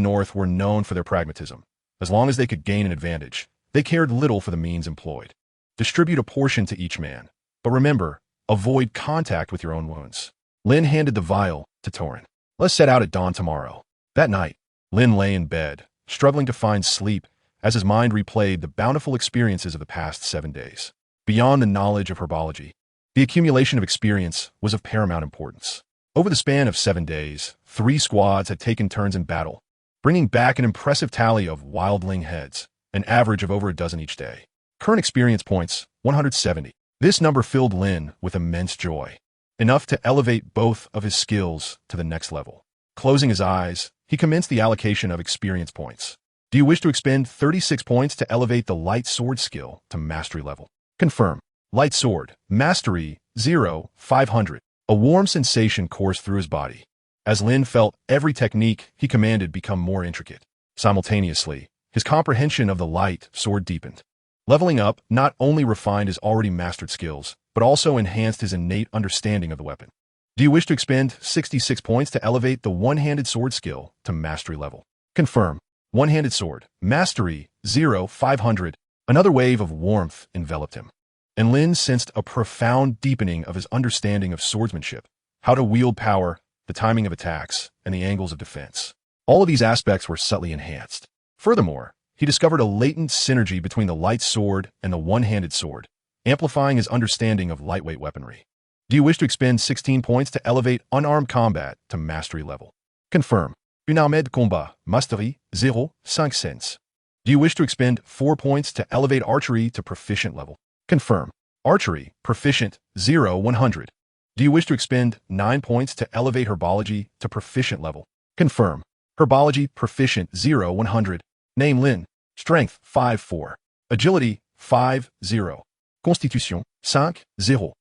north were known for their pragmatism. As long as they could gain an advantage, they cared little for the means employed. Distribute a portion to each man. But remember, avoid contact with your own wounds. Lynn handed the vial to Torrin. Let's set out at dawn tomorrow. That night, Lynn lay in bed, struggling to find sleep as his mind replayed the bountiful experiences of the past 7 days. Beyond the knowledge of herbology, the accumulation of experience was of paramount importance. Over the span of 7 days, 3 squads had taken turns in battle, bringing back an impressive tally of wildling heads, an average of over a dozen each day. Current experience points, 170. This number filled Lynn with immense joy, enough to elevate both of his skills to the next level. Closing his eyes, he commenced the allocation of experience points. Do you wish to expend 36 points to elevate the light sword skill to mastery level? Confirm. Light sword, mastery, 0, 500. A warm sensation coursed through his body. As Lynn felt every technique he commanded become more intricate. Simultaneously, his comprehension of the light sword deepened. Leveling up not only refined his already mastered skills, but also enhanced his innate understanding of the weapon. Do you wish to expend 66 points to elevate the one-handed sword skill to mastery level? Confirm. One-handed sword, mastery, 0, 500. Another wave of warmth enveloped him, and Lynn sensed a profound deepening of his understanding of swordsmanship, how to wield power, the timing of attacks, and the angles of defense. All of these aspects were subtly enhanced. Furthermore, he discovered a latent synergy between the light sword and the one-handed sword, amplifying his understanding of lightweight weaponry. Do you wish to expend 16 points to elevate unarmed combat to mastery level? Confirm. Une armée de combat, mastery, 0, 5 cents. Do you wish to expend 4 points to elevate archery to proficient level? Confirm. Archery, proficient, 0, 100. Do you wish to expend 9 points to elevate herbology to proficient level? Confirm. Herbology, proficient, 0, 100. Name Lynn. Strength, 5, 4. Agility, 5, 0. Constitution, 5, 0.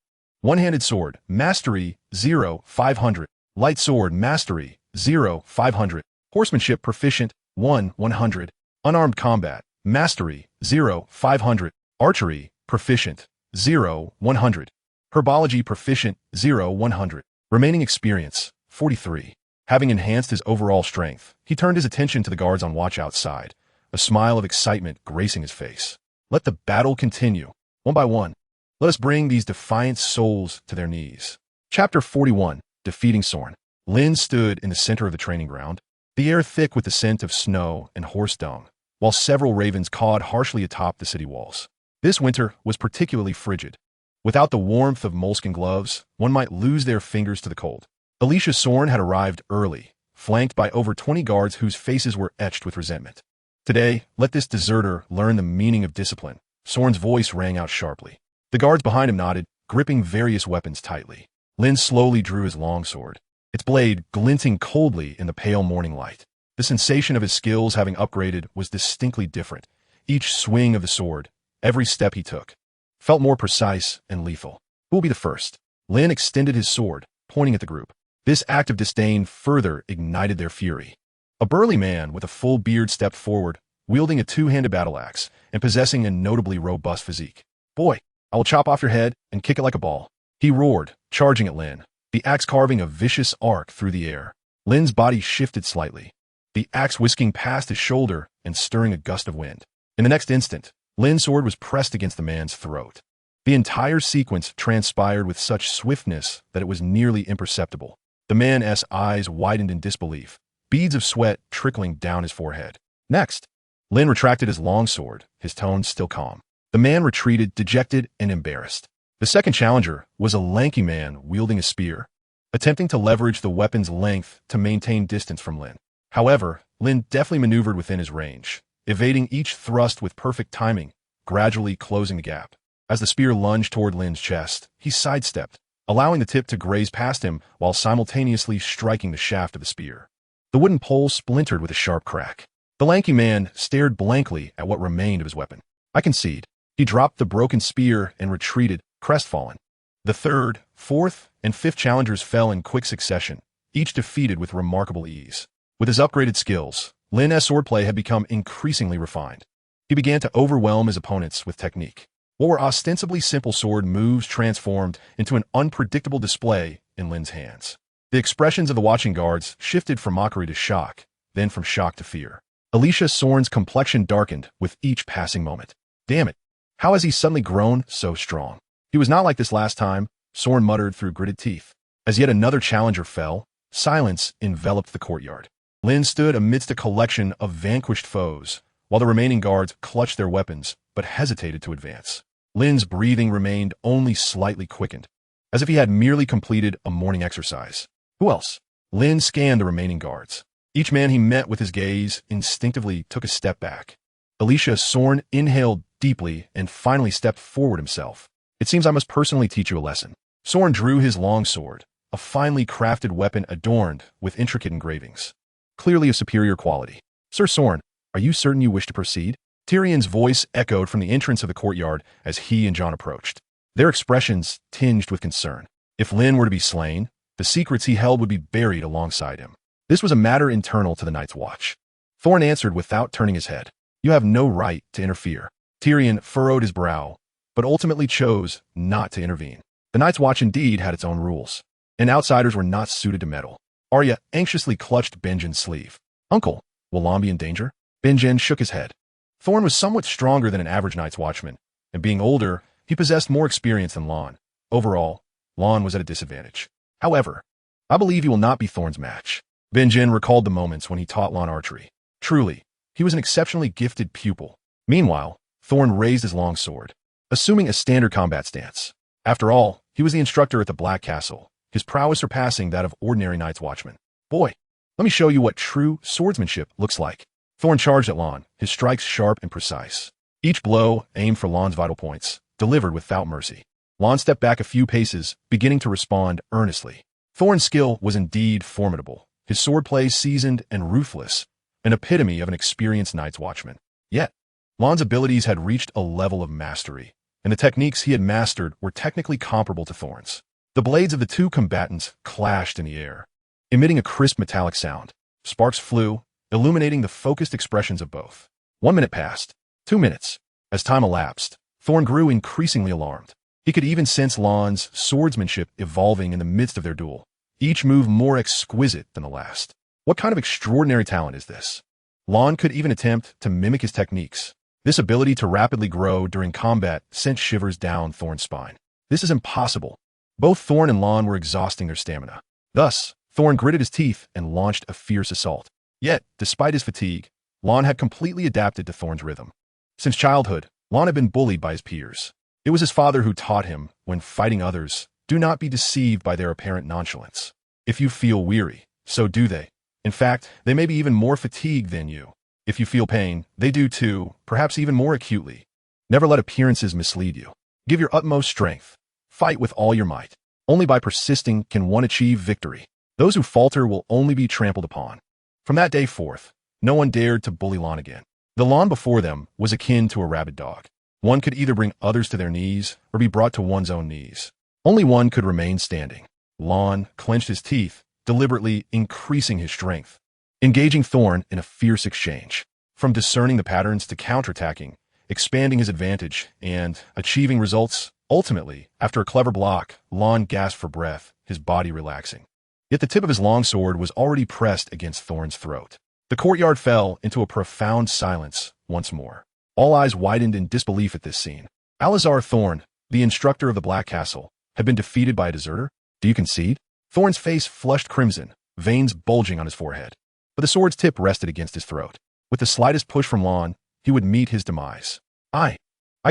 One-handed sword, mastery, 0, 500. Light sword, mastery, 0, 500. Horsemanship, proficient, 1, 100. Unarmed combat, mastery, 0, 500. Archery, proficient, 0, 100. Herbology, proficient, 0, 100. Remaining experience, 43. Having enhanced his overall strength, he turned his attention to the guards on watch outside, a smile of excitement gracing his face. Let the battle continue. One by one, let us bring these defiant souls to their knees. Chapter 41, Defeating Sorn. Lynn stood in the center of the training ground, the air thick with the scent of snow and horse dung, while several ravens cawed harshly atop the city walls. This winter was particularly frigid. Without the warmth of moleskin gloves, one might lose their fingers to the cold. Alicia Sorn had arrived early, flanked by over 20 guards whose faces were etched with resentment. Today, let this deserter learn the meaning of discipline. Sorn's voice rang out sharply. The guards behind him nodded, gripping various weapons tightly. Lynn slowly drew his longsword, its blade glinting coldly in the pale morning light. The sensation of his skills having upgraded was distinctly different. Each swing of the sword, every step he took, felt more precise and lethal. Who will be the first? Lynn extended his sword, pointing at the group. This act of disdain further ignited their fury. A burly man with a full beard stepped forward, wielding a two-handed battle axe and possessing a notably robust physique. Boy, I will chop off your head and kick it like a ball. He roared, charging at Lynn, the axe carving a vicious arc through the air. Lynn's body shifted slightly, the axe whisking past his shoulder and stirring a gust of wind. In the next instant, Lynn's sword was pressed against the man's throat. The entire sequence transpired with such swiftness that it was nearly imperceptible. The man's eyes widened in disbelief, beads of sweat trickling down his forehead. Next, Lynn retracted his longsword, his tone still calm. The man retreated, dejected and embarrassed. The second challenger was a lanky man wielding a spear, attempting to leverage the weapon's length to maintain distance from Lynn. However, Lynn deftly maneuvered within his range, evading each thrust with perfect timing, gradually closing the gap. As the spear lunged toward Lynn's chest, he sidestepped, allowing the tip to graze past him while simultaneously striking the shaft of the spear. The wooden pole splintered with a sharp crack. The lanky man stared blankly at what remained of his weapon. I concede. He dropped the broken spear and retreated, crestfallen. The third, fourth, and fifth challengers fell in quick succession, each defeated with remarkable ease. With his upgraded skills, Lynn's swordplay had become increasingly refined. He began to overwhelm his opponents with technique. What were ostensibly simple sword moves transformed into an unpredictable display in Lynn's hands. The expressions of the watching guards shifted from mockery to shock, then from shock to fear. Alicia Sorn's complexion darkened with each passing moment. Damn it, how has he suddenly grown so strong? He was not like this last time, Sorn muttered through gritted teeth. As yet another challenger fell, silence enveloped the courtyard. Lynn stood amidst a collection of vanquished foes, while the remaining guards clutched their weapons but hesitated to advance. Lynn's breathing remained only slightly quickened, as if he had merely completed a morning exercise. Who else? Lynn scanned the remaining guards. Each man he met with his gaze instinctively took a step back. Alicia Sorn inhaled deeply and finally stepped forward himself. It seems I must personally teach you a lesson. Sorn drew his longsword, a finely crafted weapon adorned with intricate engravings, clearly of superior quality. Sir Sorn, are you certain you wish to proceed? Tyrion's voice echoed from the entrance of the courtyard as he and Jon approached, their expressions tinged with concern. If Lynn were to be slain, the secrets he held would be buried alongside him. This was a matter internal to the Night's Watch. Thorne answered without turning his head. You have no right to interfere. Tyrion furrowed his brow, but ultimately chose not to intervene. The Night's Watch indeed had its own rules, and outsiders were not suited to meddle. Arya anxiously clutched Benjen's sleeve. Uncle, will Lon be in danger? Benjen shook his head. Thorne was somewhat stronger than an average Night's Watchman, and being older, he possessed more experience than Lon. Overall, Lon was at a disadvantage. However, I believe he will not be Thorne's match. Benjen recalled the moments when he taught Lon archery. Truly, he was an exceptionally gifted pupil. Meanwhile, Thorne raised his longsword, assuming a standard combat stance. After all, he was the instructor at the Black Castle, his prowess surpassing that of ordinary Night's Watchmen. Boy, let me show you what true swordsmanship looks like. Thorne charged at Lon, his strikes sharp and precise. Each blow aimed for Lon's vital points, delivered without mercy. Lon stepped back a few paces, beginning to respond earnestly. Thorne's skill was indeed formidable, his swordplay seasoned and ruthless, an epitome of an experienced Night's Watchman. Yet, Lon's abilities had reached a level of mastery and the techniques he had mastered were technically comparable to Thorn's. The blades of the two combatants clashed in the air, emitting a crisp metallic sound. Sparks flew, illuminating the focused expressions of both. 1 minute passed. 2 minutes. As time elapsed, Thorn grew increasingly alarmed. He could even sense Lon's swordsmanship evolving in the midst of their duel, each move more exquisite than the last. What kind of extraordinary talent is this? Lon could even attempt to mimic his techniques. This ability to rapidly grow during combat sent shivers down Thorn's spine. This is impossible. Both Thorn and Lon were exhausting their stamina. Thus, Thorn gritted his teeth and launched a fierce assault. Yet, despite his fatigue, Lon had completely adapted to Thorn's rhythm. Since childhood, Lon had been bullied by his peers. It was his father who taught him, when fighting others, do not be deceived by their apparent nonchalance. If you feel weary, so do they. In fact, they may be even more fatigued than you. If you feel pain, they do too, perhaps even more acutely. Never let appearances mislead you. Give your utmost strength. Fight with all your might. Only by persisting can one achieve victory. Those who falter will only be trampled upon. From that day forth, no one dared to bully Lon again. The Lon before them was akin to a rabid dog. One could either bring others to their knees or be brought to one's own knees. Only one could remain standing. Lon clenched his teeth, deliberately increasing his strength, engaging Thorn in a fierce exchange. From discerning the patterns to counterattacking, expanding his advantage, and achieving results. Ultimately, after a clever block, Lon gasped for breath, his body relaxing. Yet the tip of his longsword was already pressed against Thorn's throat. The courtyard fell into a profound silence once more. All eyes widened in disbelief at this scene. Alazar Thorn, the instructor of the Black Castle, had been defeated by a deserter? Do you concede? Thorn's face flushed crimson, veins bulging on his forehead. But the sword's tip rested against his throat. With the slightest push from Lon, he would meet his demise. I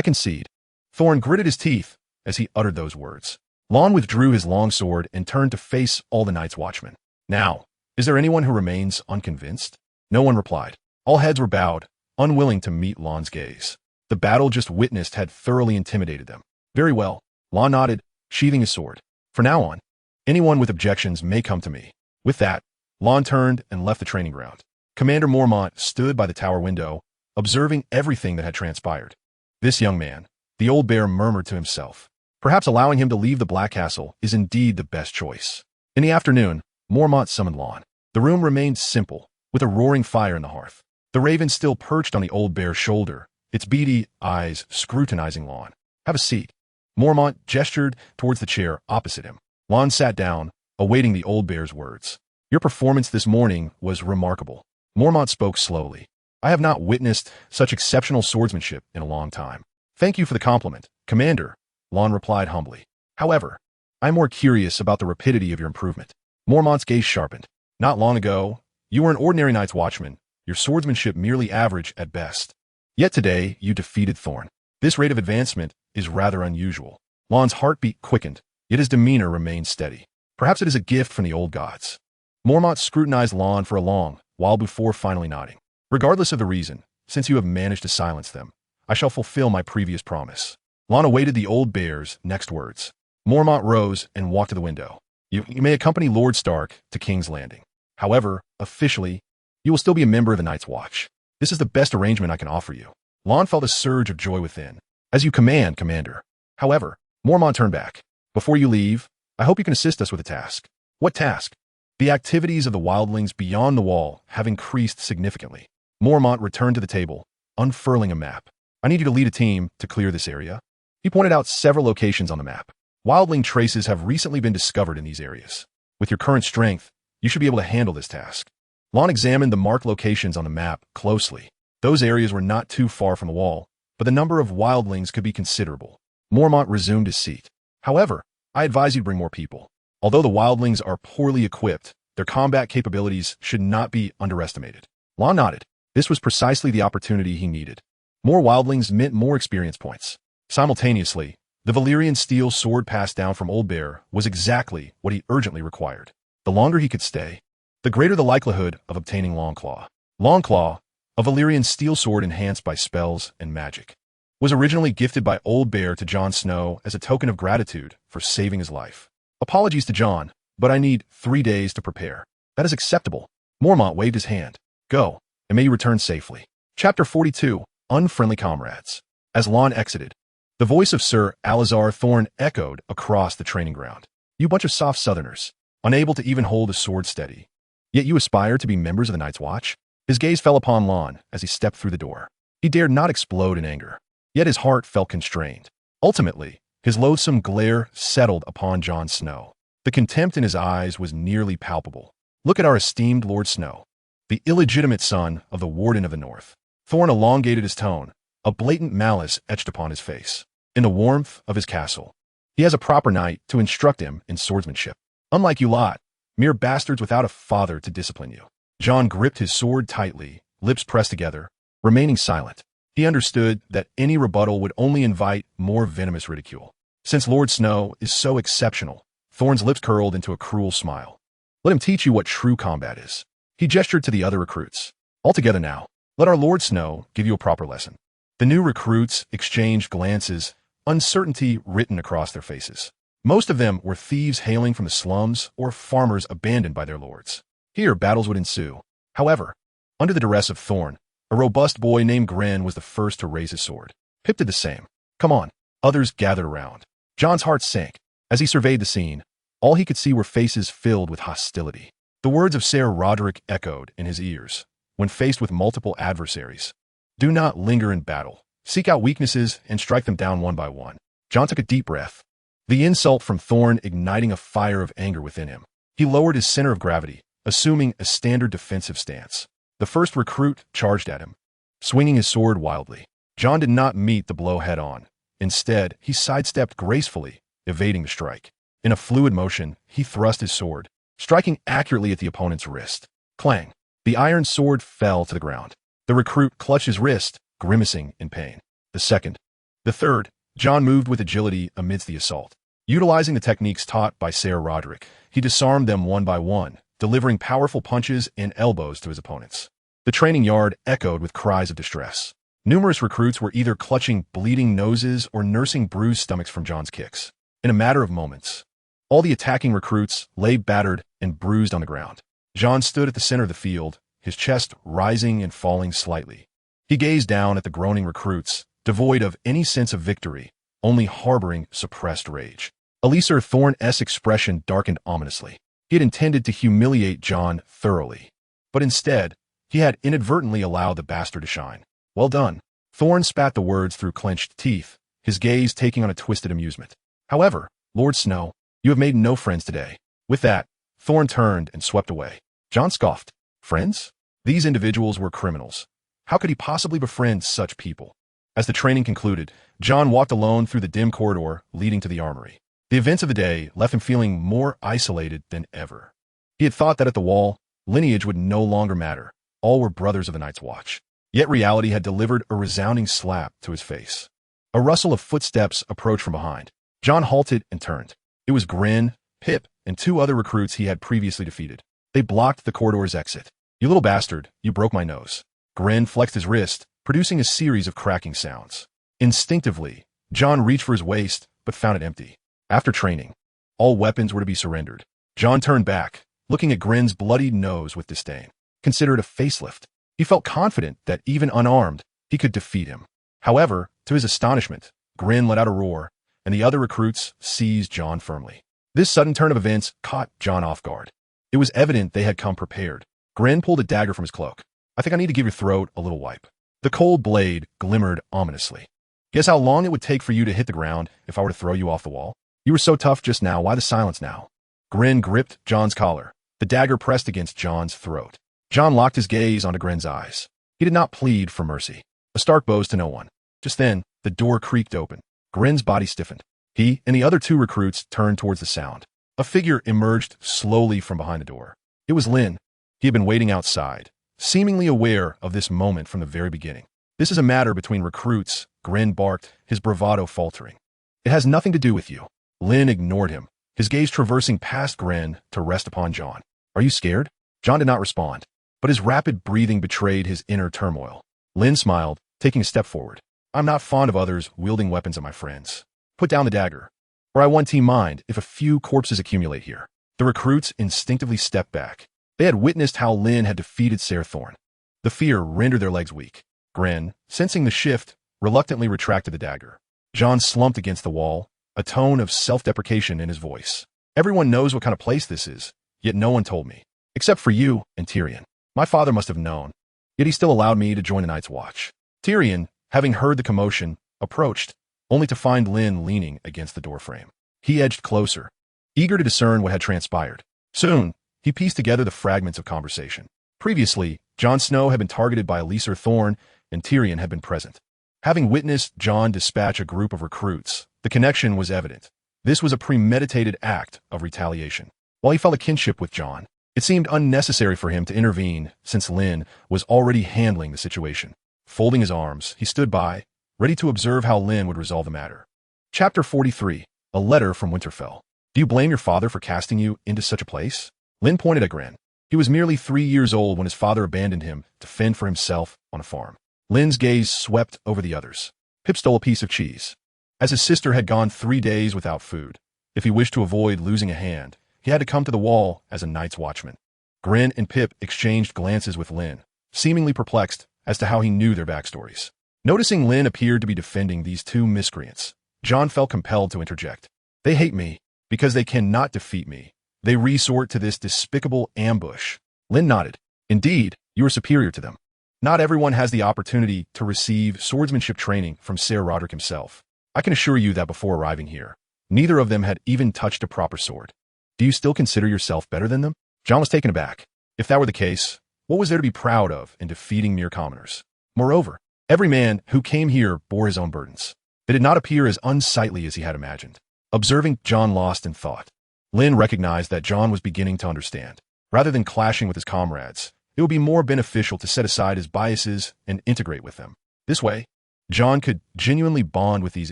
concede. Thorn gritted his teeth as he uttered those words. Lon withdrew his long sword and turned to face all the Night's Watchmen. Now, is there anyone who remains unconvinced? No one replied. All heads were bowed, unwilling to meet Lon's gaze. The battle just witnessed had thoroughly intimidated them. Very well, Lon nodded, sheathing his sword. For now on, anyone with objections may come to me. With that, Lon turned and left the training ground. Commander Mormont stood by the tower window, observing everything that had transpired. This young man, the old bear murmured to himself. Perhaps allowing him to leave the Black Castle is indeed the best choice. In the afternoon, Mormont summoned Lon. The room remained simple, with a roaring fire in the hearth. The raven still perched on the old bear's shoulder, its beady eyes scrutinizing Lon. Have a seat. Mormont gestured towards the chair opposite him. Lon sat down, awaiting the old bear's words. Your performance this morning was remarkable. Mormont spoke slowly. I have not witnessed such exceptional swordsmanship in a long time. Thank you for the compliment, Commander, Lon replied humbly. However, I am more curious about the rapidity of your improvement. Mormont's gaze sharpened. Not long ago, you were an ordinary Night's Watchman, your swordsmanship merely average at best. Yet today, you defeated Thorn. This rate of advancement is rather unusual. Lon's heartbeat quickened, yet his demeanor remained steady. Perhaps it is a gift from the old gods. Mormont scrutinized Lon for a long while before finally nodding. Regardless of the reason, since you have managed to silence them, I shall fulfill my previous promise. Lon awaited the old bear's next words. Mormont rose and walked to the window. You may accompany Lord Stark to King's Landing. However, officially, you will still be a member of the Night's Watch. This is the best arrangement I can offer you. Lon felt a surge of joy within. As you command, Commander. However, Mormont turned back. Before you leave, I hope you can assist us with a task. What task? The activities of the wildlings beyond the wall have increased significantly. Mormont returned to the table, unfurling a map. I need you to lead a team to clear this area. He pointed out several locations on the map. Wildling traces have recently been discovered in these areas. With your current strength, you should be able to handle this task. Lon examined the marked locations on the map closely. Those areas were not too far from the wall, but the number of wildlings could be considerable. Mormont resumed his seat. However, I advise you to bring more people. Although the wildlings are poorly equipped, their combat capabilities should not be underestimated. Lon nodded. This was precisely the opportunity he needed. More wildlings meant more experience points. Simultaneously, the Valyrian steel sword passed down from Old Bear was exactly what he urgently required. The longer he could stay, the greater the likelihood of obtaining Longclaw. Longclaw, a Valyrian steel sword enhanced by spells and magic, was originally gifted by Old Bear to Jon Snow as a token of gratitude for saving his life. Apologies to Jon, but I need 3 days to prepare. That is acceptable. Mormont waved his hand. Go, and may you return safely. Chapter 42, Unfriendly Comrades. As Lon exited, The voice of Sir Alazar Thorne echoed across the training ground. You bunch of soft southerners, unable to even hold a sword steady. Yet you aspire to be members of the Night's Watch? His gaze fell upon Lon as he stepped through the door. He dared not explode in anger, yet his heart felt constrained. Ultimately, his loathsome glare settled upon Jon Snow. The contempt in his eyes was nearly palpable. Look at our esteemed Lord Snow, the illegitimate son of the Warden of the North. Thorne elongated his tone, a blatant malice etched upon his face. In the warmth of his castle, he has a proper knight to instruct him in swordsmanship. Unlike you lot, mere bastards without a father to discipline you. Jon gripped his sword tightly, lips pressed together, remaining silent. He understood that any rebuttal would only invite more venomous ridicule. Since Lord Snow is so exceptional, Thorne's lips curled into a cruel smile. Let him teach you what true combat is. He gestured to the other recruits. All together now. Let our Lord Snow give you a proper lesson. The new recruits exchanged glances, uncertainty written across their faces. Most of them were thieves hailing from the slums or farmers abandoned by their lords. Here, battles would ensue. However, under the duress of Thorne, a robust boy named Gren was the first to raise his sword. Pip did the same. Come on. Others gathered around. Jon's heart sank. As he surveyed the scene, all he could see were faces filled with hostility. The words of Ser Roderick echoed in his ears when faced with multiple adversaries. Do not linger in battle. Seek out weaknesses and strike them down one by one. Jon took a deep breath, the insult from Thorne igniting a fire of anger within him. He lowered his center of gravity, assuming a standard defensive stance. The first recruit charged at him, swinging his sword wildly. Jon did not meet the blow head-on. Instead, he sidestepped gracefully, evading the strike. In a fluid motion, he thrust his sword, striking accurately at the opponent's wrist. Clang! The iron sword fell to the ground. The recruit clutched his wrist, grimacing in pain. The second. The third. Jon moved with agility amidst the assault. Utilizing the techniques taught by Ser Roderick, he disarmed them one by one, delivering powerful punches and elbows to his opponents. The training yard echoed with cries of distress. Numerous recruits were either clutching bleeding noses or nursing bruised stomachs from Jon's kicks. In a matter of moments, all the attacking recruits lay battered and bruised on the ground. Jon stood at the center of the field, his chest rising and falling slightly. He gazed down at the groaning recruits, devoid of any sense of victory, only harboring suppressed rage. Alisar Thorne's expression darkened ominously. He had intended to humiliate Jon thoroughly, but instead, he had inadvertently allowed the bastard to shine. Well done. Thorne spat the words through clenched teeth, his gaze taking on a twisted amusement. However, Lord Snow, you have made no friends today. With that, Thorne turned and swept away. Jon scoffed. Friends? These individuals were criminals. How could he possibly befriend such people? As the training concluded, Jon walked alone through the dim corridor leading to the armory. The events of the day left him feeling more isolated than ever. He had thought that at the wall, lineage would no longer matter. All were brothers of the Night's Watch. Yet reality had delivered a resounding slap to his face. A rustle of footsteps approached from behind. Jon halted and turned. It was Gren, Pip, and two other recruits he had previously defeated. They blocked the corridor's exit. You little bastard, you broke my nose. Gren flexed his wrist, producing a series of cracking sounds. Instinctively, Jon reached for his waist, but found it empty. After training, all weapons were to be surrendered. Jon turned back, looking at Gren's bloodied nose with disdain. Consider it a facelift. He felt confident that even unarmed, he could defeat him. However, to his astonishment, Gren let out a roar, and the other recruits seized Jon firmly. This sudden turn of events caught Jon off guard. It was evident they had come prepared. Gren pulled a dagger from his cloak. I think I need to give your throat a little wipe. The cold blade glimmered ominously. Guess how long it would take for you to hit the ground if I were to throw you off the wall? You were so tough just now, why the silence now? Gren gripped Jon's collar, the dagger pressed against Jon's throat. Jon locked his gaze onto Gren's eyes. He did not plead for mercy. A Stark bows to no one. Just then, the door creaked open. Gren's body stiffened. He and the other two recruits turned towards the sound. A figure emerged slowly from behind the door. It was Lynn. He had been waiting outside, seemingly aware of this moment from the very beginning. This is a matter between recruits, Gren barked, his bravado faltering. It has nothing to do with you. Lynn ignored him, his gaze traversing past Gren to rest upon Jon. Are you scared? Jon did not respond, but his rapid breathing betrayed his inner turmoil. Lynn smiled, taking a step forward. I'm not fond of others wielding weapons at my friends. Put down the dagger, or I won't mind if a few corpses accumulate here. The recruits instinctively stepped back. They had witnessed how Lynn had defeated Ser Thorne. The fear rendered their legs weak. Gren, sensing the shift, reluctantly retracted the dagger. Jon slumped against the wall, a tone of self-deprecation in his voice. Everyone knows what kind of place this is, yet no one told me. Except for you and Tyrion. My father must have known, yet he still allowed me to join the Night's Watch. Tyrion, having heard the commotion, approached, only to find Lynn leaning against the doorframe. He edged closer, eager to discern what had transpired. Soon, he pieced together the fragments of conversation. Previously, Jon Snow had been targeted by Lysar Thorne, and Tyrion had been present. Having witnessed Jon dispatch a group of recruits, the connection was evident. This was a premeditated act of retaliation. While he felt a kinship with Jon, it seemed unnecessary for him to intervene since Lynn was already handling the situation. Folding his arms, he stood by, ready to observe how Lynn would resolve the matter. Chapter 43. A Letter from Winterfell. Do you blame your father for casting you into such a place? Lynn pointed a grin. He was merely 3 years old when his father abandoned him to fend for himself on a farm. Lynn's gaze swept over the others. Pip stole a piece of cheese. As his sister had gone 3 days without food, if he wished to avoid losing a hand, he had to come to the wall as a night's watchman. Grin and Pip exchanged glances with Lynn, seemingly perplexed as to how he knew their backstories. Noticing Lynn appeared to be defending these two miscreants, Jon felt compelled to interject. They hate me because they cannot defeat me. They resort to this despicable ambush. Lynn nodded. Indeed, you are superior to them. Not everyone has the opportunity to receive swordsmanship training from Ser Roderick himself. I can assure you that before arriving here, neither of them had even touched a proper sword. Do you still consider yourself better than them? Jon was taken aback. If that were the case, what was there to be proud of in defeating mere commoners? Moreover, every man who came here bore his own burdens. They did not appear as unsightly as he had imagined. Observing Jon lost in thought, Lynn recognized that Jon was beginning to understand. Rather than clashing with his comrades, it would be more beneficial to set aside his biases and integrate with them. This way, Jon could genuinely bond with these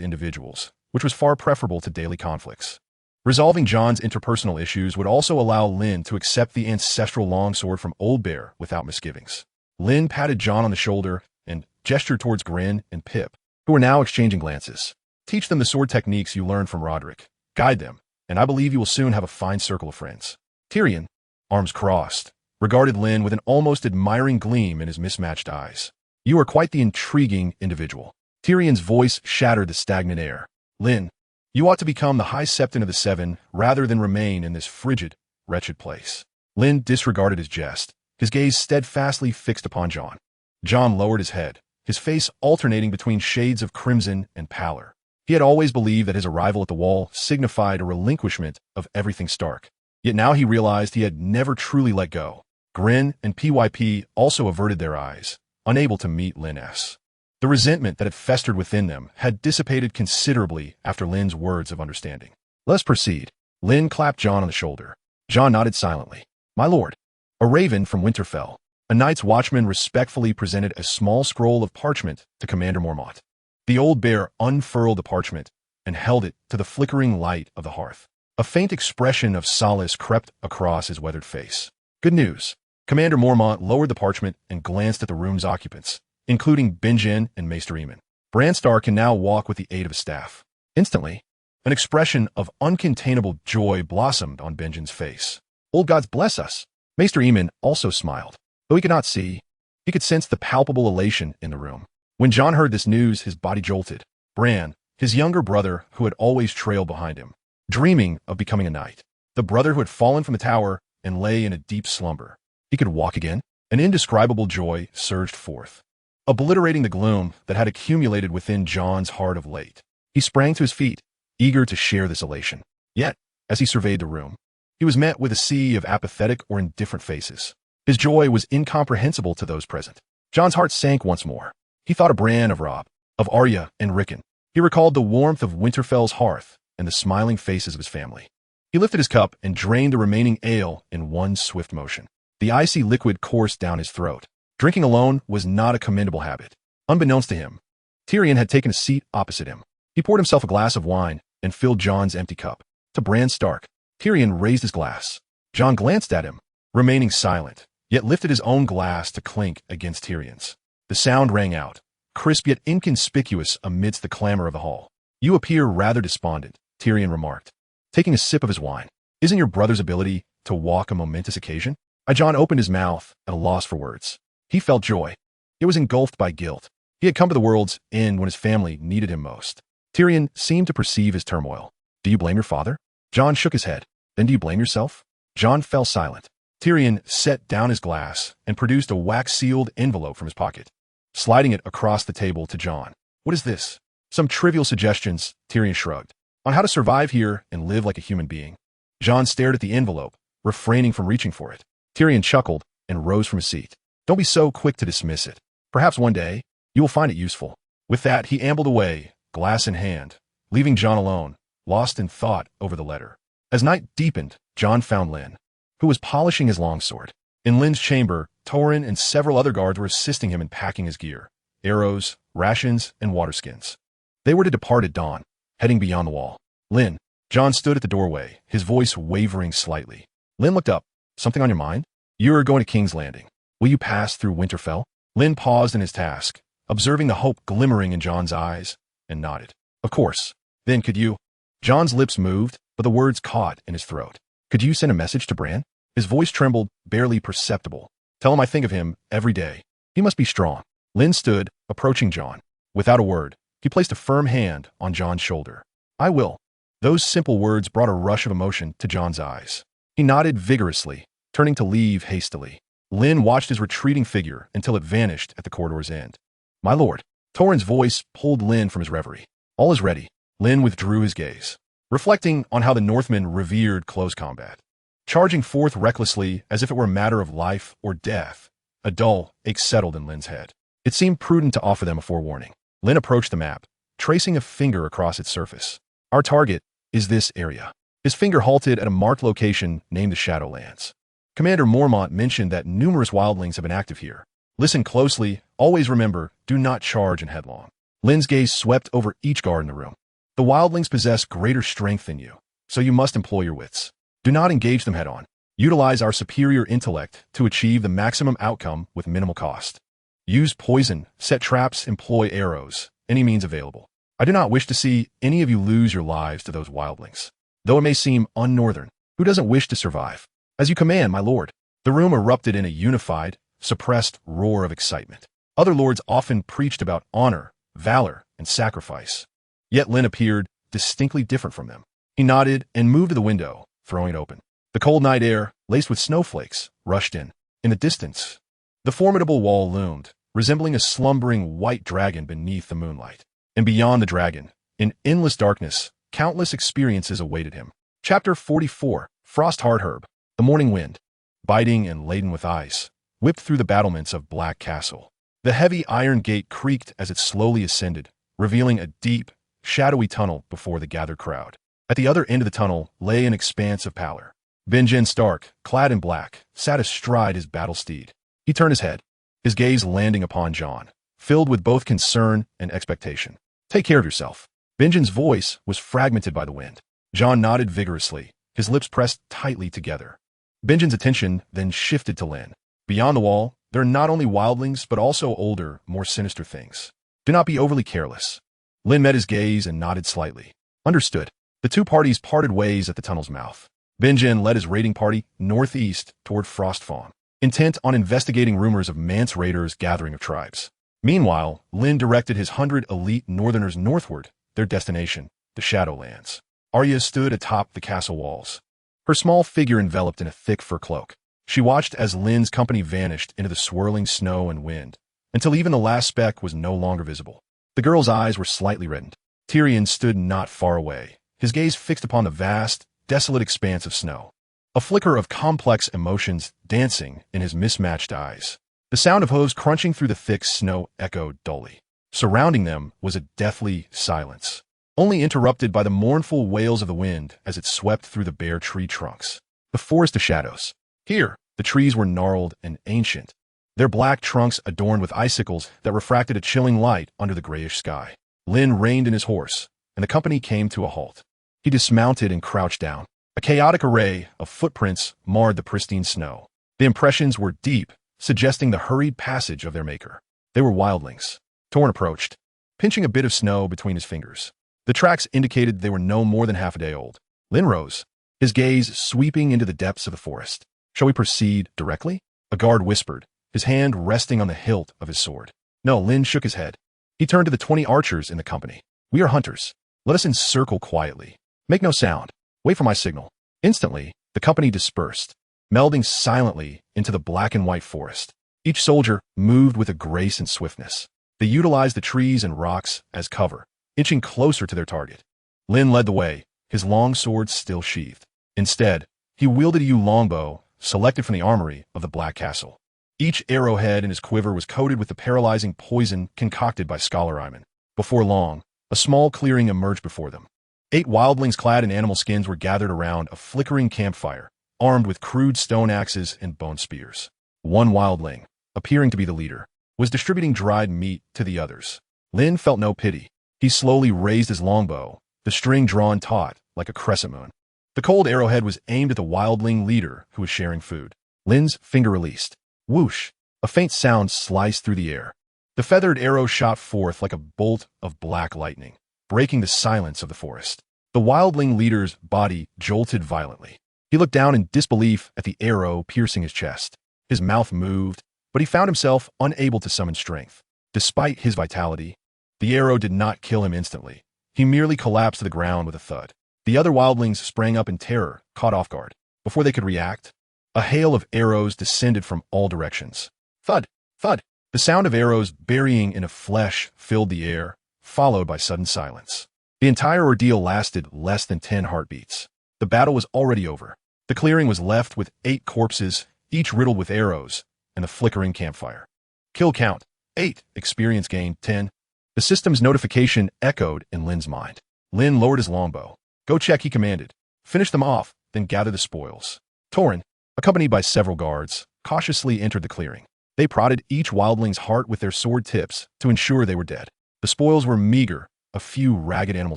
individuals, which was far preferable to daily conflicts. Resolving Jon's interpersonal issues would also allow Lynn to accept the ancestral longsword from Old Bear without misgivings. Lynn patted Jon on the shoulder and gestured towards Grin and Pip, who were now exchanging glances. Teach them the sword techniques you learned from Roderick. Guide them, and I believe you will soon have a fine circle of friends. Tyrion, arms crossed, regarded Lynn with an almost admiring gleam in his mismatched eyes. You are quite the intriguing individual. Tyrion's voice shattered the stagnant air. Lynn, you ought to become the High Septon of the Seven rather than remain in this frigid, wretched place. Lynn disregarded his jest, his gaze steadfastly fixed upon Jon. Jon lowered his head, his face alternating between shades of crimson and pallor. He had always believed that his arrival at the wall signified a relinquishment of everything Stark. Yet now he realized he had never truly let go. Grin and PYP also averted their eyes, unable to meet Lynn S. The resentment that had festered within them had dissipated considerably after Lynn's words of understanding. Let us proceed. Lynn clapped Jon on the shoulder. Jon nodded silently. My lord. A raven from Winterfell. A night's watchman respectfully presented a small scroll of parchment to Commander Mormont. The old bear unfurled the parchment and held it to the flickering light of the hearth. A faint expression of solace crept across his weathered face. Good news. Commander Mormont lowered the parchment and glanced at the room's occupants, including Benjen and Maester Aemon. Bran Stark can now walk with the aid of a staff. Instantly, an expression of uncontainable joy blossomed on Benjen's face. Old gods bless us. Maester Aemon also smiled. Though he could not see, he could sense the palpable elation in the room. When Jon heard this news, his body jolted. Bran, his younger brother who had always trailed behind him, dreaming of becoming a knight. The brother who had fallen from the tower and lay in a deep slumber. He could walk again. An indescribable joy surged forth, obliterating the gloom that had accumulated within Jon's heart of late. He sprang to his feet, eager to share this elation. Yet, as he surveyed the room, he was met with a sea of apathetic or indifferent faces. His joy was incomprehensible to those present. Jon's heart sank once more. He thought of Bran, of Robb, of Arya and Rickon. He recalled the warmth of Winterfell's hearth and the smiling faces of his family. He lifted his cup and drained the remaining ale in one swift motion. The icy liquid coursed down his throat. Drinking alone was not a commendable habit. Unbeknownst to him, Tyrion had taken a seat opposite him. He poured himself a glass of wine and filled Jon's empty cup. To Bran Stark, Tyrion raised his glass. Jon glanced at him, remaining silent, yet lifted his own glass to clink against Tyrion's. The sound rang out, crisp yet inconspicuous amidst the clamor of the hall. You appear rather despondent, Tyrion remarked, taking a sip of his wine. Isn't your brother's ability to walk a momentous occasion? Jon opened his mouth at a loss for words. He felt joy. It was engulfed by guilt. He had come to the world's end when his family needed him most. Tyrion seemed to perceive his turmoil. Do you blame your father? Jon shook his head. Then do you blame yourself? Jon fell silent. Tyrion set down his glass and produced a wax-sealed envelope from his pocket, sliding it across the table to Jon. What is this? Some trivial suggestions, Tyrion shrugged, on how to survive here and live like a human being. Jon stared at the envelope, refraining from reaching for it. Tyrion chuckled and rose from his seat. Don't be so quick to dismiss it. Perhaps one day, you will find it useful. With that, he ambled away, glass in hand, leaving Jon alone, lost in thought over the letter. As night deepened, Jon found Lynn, who was polishing his longsword. In Lynn's chamber, Torrhen and several other guards were assisting him in packing his gear, arrows, rations, and waterskins. They were to depart at dawn, heading beyond the wall. Lynn. Jon stood at the doorway, his voice wavering slightly. Lynn looked up. Something on your mind? You're going to King's Landing. Will you pass through Winterfell? Lynn paused in his task, observing the hope glimmering in Jon's eyes, and nodded. Of course. Then could you? Jon's lips moved, but the words caught in his throat. Could you send a message to Bran? His voice trembled, barely perceptible. Tell him I think of him every day. He must be strong. Lynn stood, approaching Jon. Without a word, he placed a firm hand on Jon's shoulder. I will. Those simple words brought a rush of emotion to Jon's eyes. He nodded vigorously, turning to leave hastily. Lynn watched his retreating figure until it vanished at the corridor's end. My lord. Torrhen's voice pulled Lynn from his reverie. All is ready. Lynn withdrew his gaze, reflecting on how the Northmen revered close combat. Charging forth recklessly as if it were a matter of life or death, a dull ache settled in Lynn's head. It seemed prudent to offer them a forewarning. Lynn approached the map, tracing a finger across its surface. Our target is this area. His finger halted at a marked location named the Shadowlands. Commander Mormont mentioned that numerous wildlings have been active here. Listen closely, always remember, do not charge in headlong. Lynn's gaze swept over each guard in the room. The wildlings possess greater strength than you, so you must employ your wits. Do not engage them head-on. Utilize our superior intellect to achieve the maximum outcome with minimal cost. Use poison, set traps, employ arrows, any means available. I do not wish to see any of you lose your lives to those wildlings. Though it may seem un-northern, who doesn't wish to survive? As you command, my lord. The room erupted in a unified, suppressed roar of excitement. Other lords often preached about honor, valor, and sacrifice. Yet Lynn appeared distinctly different from them. He nodded and moved to the window, throwing it open. The cold night air, laced with snowflakes, rushed in. In the distance, the formidable wall loomed, resembling a slumbering white dragon beneath the moonlight. And beyond the dragon, in endless darkness, countless experiences awaited him. Chapter 44, Frost-Hard Herb. The morning wind, biting and laden with ice, whipped through the battlements of Black Castle. The heavy iron gate creaked as it slowly ascended, revealing a deep, shadowy tunnel before the gathered crowd. At the other end of the tunnel lay an expanse of pallor. Ned Stark, clad in black, sat astride his battle steed. He turned his head, his gaze landing upon Jon, filled with both concern and expectation. Take care of yourself. Benjen's voice was fragmented by the wind. Jon nodded vigorously, his lips pressed tightly together. Benjen's attention then shifted to Lynn. Beyond the wall, there are not only wildlings, but also older, more sinister things. Do not be overly careless. Lynn met his gaze and nodded slightly. Understood. The two parties parted ways at the tunnel's mouth. Benjen led his raiding party northeast toward Frostfawn, intent on investigating rumors of Mance raiders' gathering of tribes. Meanwhile, Lynn directed his 100 elite northerners northward, their destination, the Shadowlands. Arya stood atop the castle walls, her small figure enveloped in a thick fur cloak. She watched as Lynn's company vanished into the swirling snow and wind, until even the last speck was no longer visible. The girl's eyes were slightly reddened. Tyrion stood not far away, his gaze fixed upon the vast, desolate expanse of snow. A flicker of complex emotions dancing in his mismatched eyes. The sound of hooves crunching through the thick snow echoed dully. Surrounding them was a deathly silence, only interrupted by the mournful wails of the wind as it swept through the bare tree trunks. The forest of shadows. Here, the trees were gnarled and ancient, their black trunks adorned with icicles that refracted a chilling light under the grayish sky. Lynn reined in his horse, and the company came to a halt. He dismounted and crouched down. A chaotic array of footprints marred the pristine snow. The impressions were deep, suggesting the hurried passage of their maker. They were wildlings. Torrhen approached, pinching a bit of snow between his fingers. The tracks indicated they were no more than half a day old. Lynn rose, his gaze sweeping into the depths of the forest. Shall we proceed directly? A guard whispered, his hand resting on the hilt of his sword. No, Lynn shook his head. He turned to the 20 archers in the company. We are hunters. Let us encircle quietly. Make no sound. Wait for my signal. Instantly, the company dispersed, melding silently into the black and white forest. Each soldier moved with a grace and swiftness. They utilized the trees and rocks as cover, inching closer to their target. Lynn led the way, his long sword still sheathed. Instead, he wielded a yew longbow, selected from the armory of the Black Castle. Each arrowhead in his quiver was coated with the paralyzing poison concocted by Scholar Iman. Before long, a small clearing emerged before them. 8 wildlings clad in animal skins were gathered around a flickering campfire, armed with crude stone axes and bone spears. One wildling, appearing to be the leader, was distributing dried meat to the others. Lynn felt no pity. He slowly raised his longbow, the string drawn taut like a crescent moon. The cold arrowhead was aimed at the wildling leader who was sharing food. Lynn's finger released. Whoosh! A faint sound sliced through the air. The feathered arrow shot forth like a bolt of black lightning, breaking the silence of the forest. The wildling leader's body jolted violently. He looked down in disbelief at the arrow piercing his chest. His mouth moved, but he found himself unable to summon strength. Despite his vitality, the arrow did not kill him instantly. He merely collapsed to the ground with a thud. The other wildlings sprang up in terror, caught off guard. Before they could react, a hail of arrows descended from all directions. Thud! Thud! The sound of arrows burying in a flesh filled the air, followed by sudden silence. The entire ordeal lasted less than 10 heartbeats. The battle was already over. The clearing was left with 8 corpses, each riddled with arrows, and the flickering campfire. Kill count, 8. Experience gained, 10. The system's notification echoed in Lynn's mind. Lynn lowered his longbow. Go check, he commanded. Finish them off, then gather the spoils. Torrin, accompanied by several guards, cautiously entered the clearing. They prodded each wildling's heart with their sword tips to ensure they were dead. The spoils were meager, a few ragged animal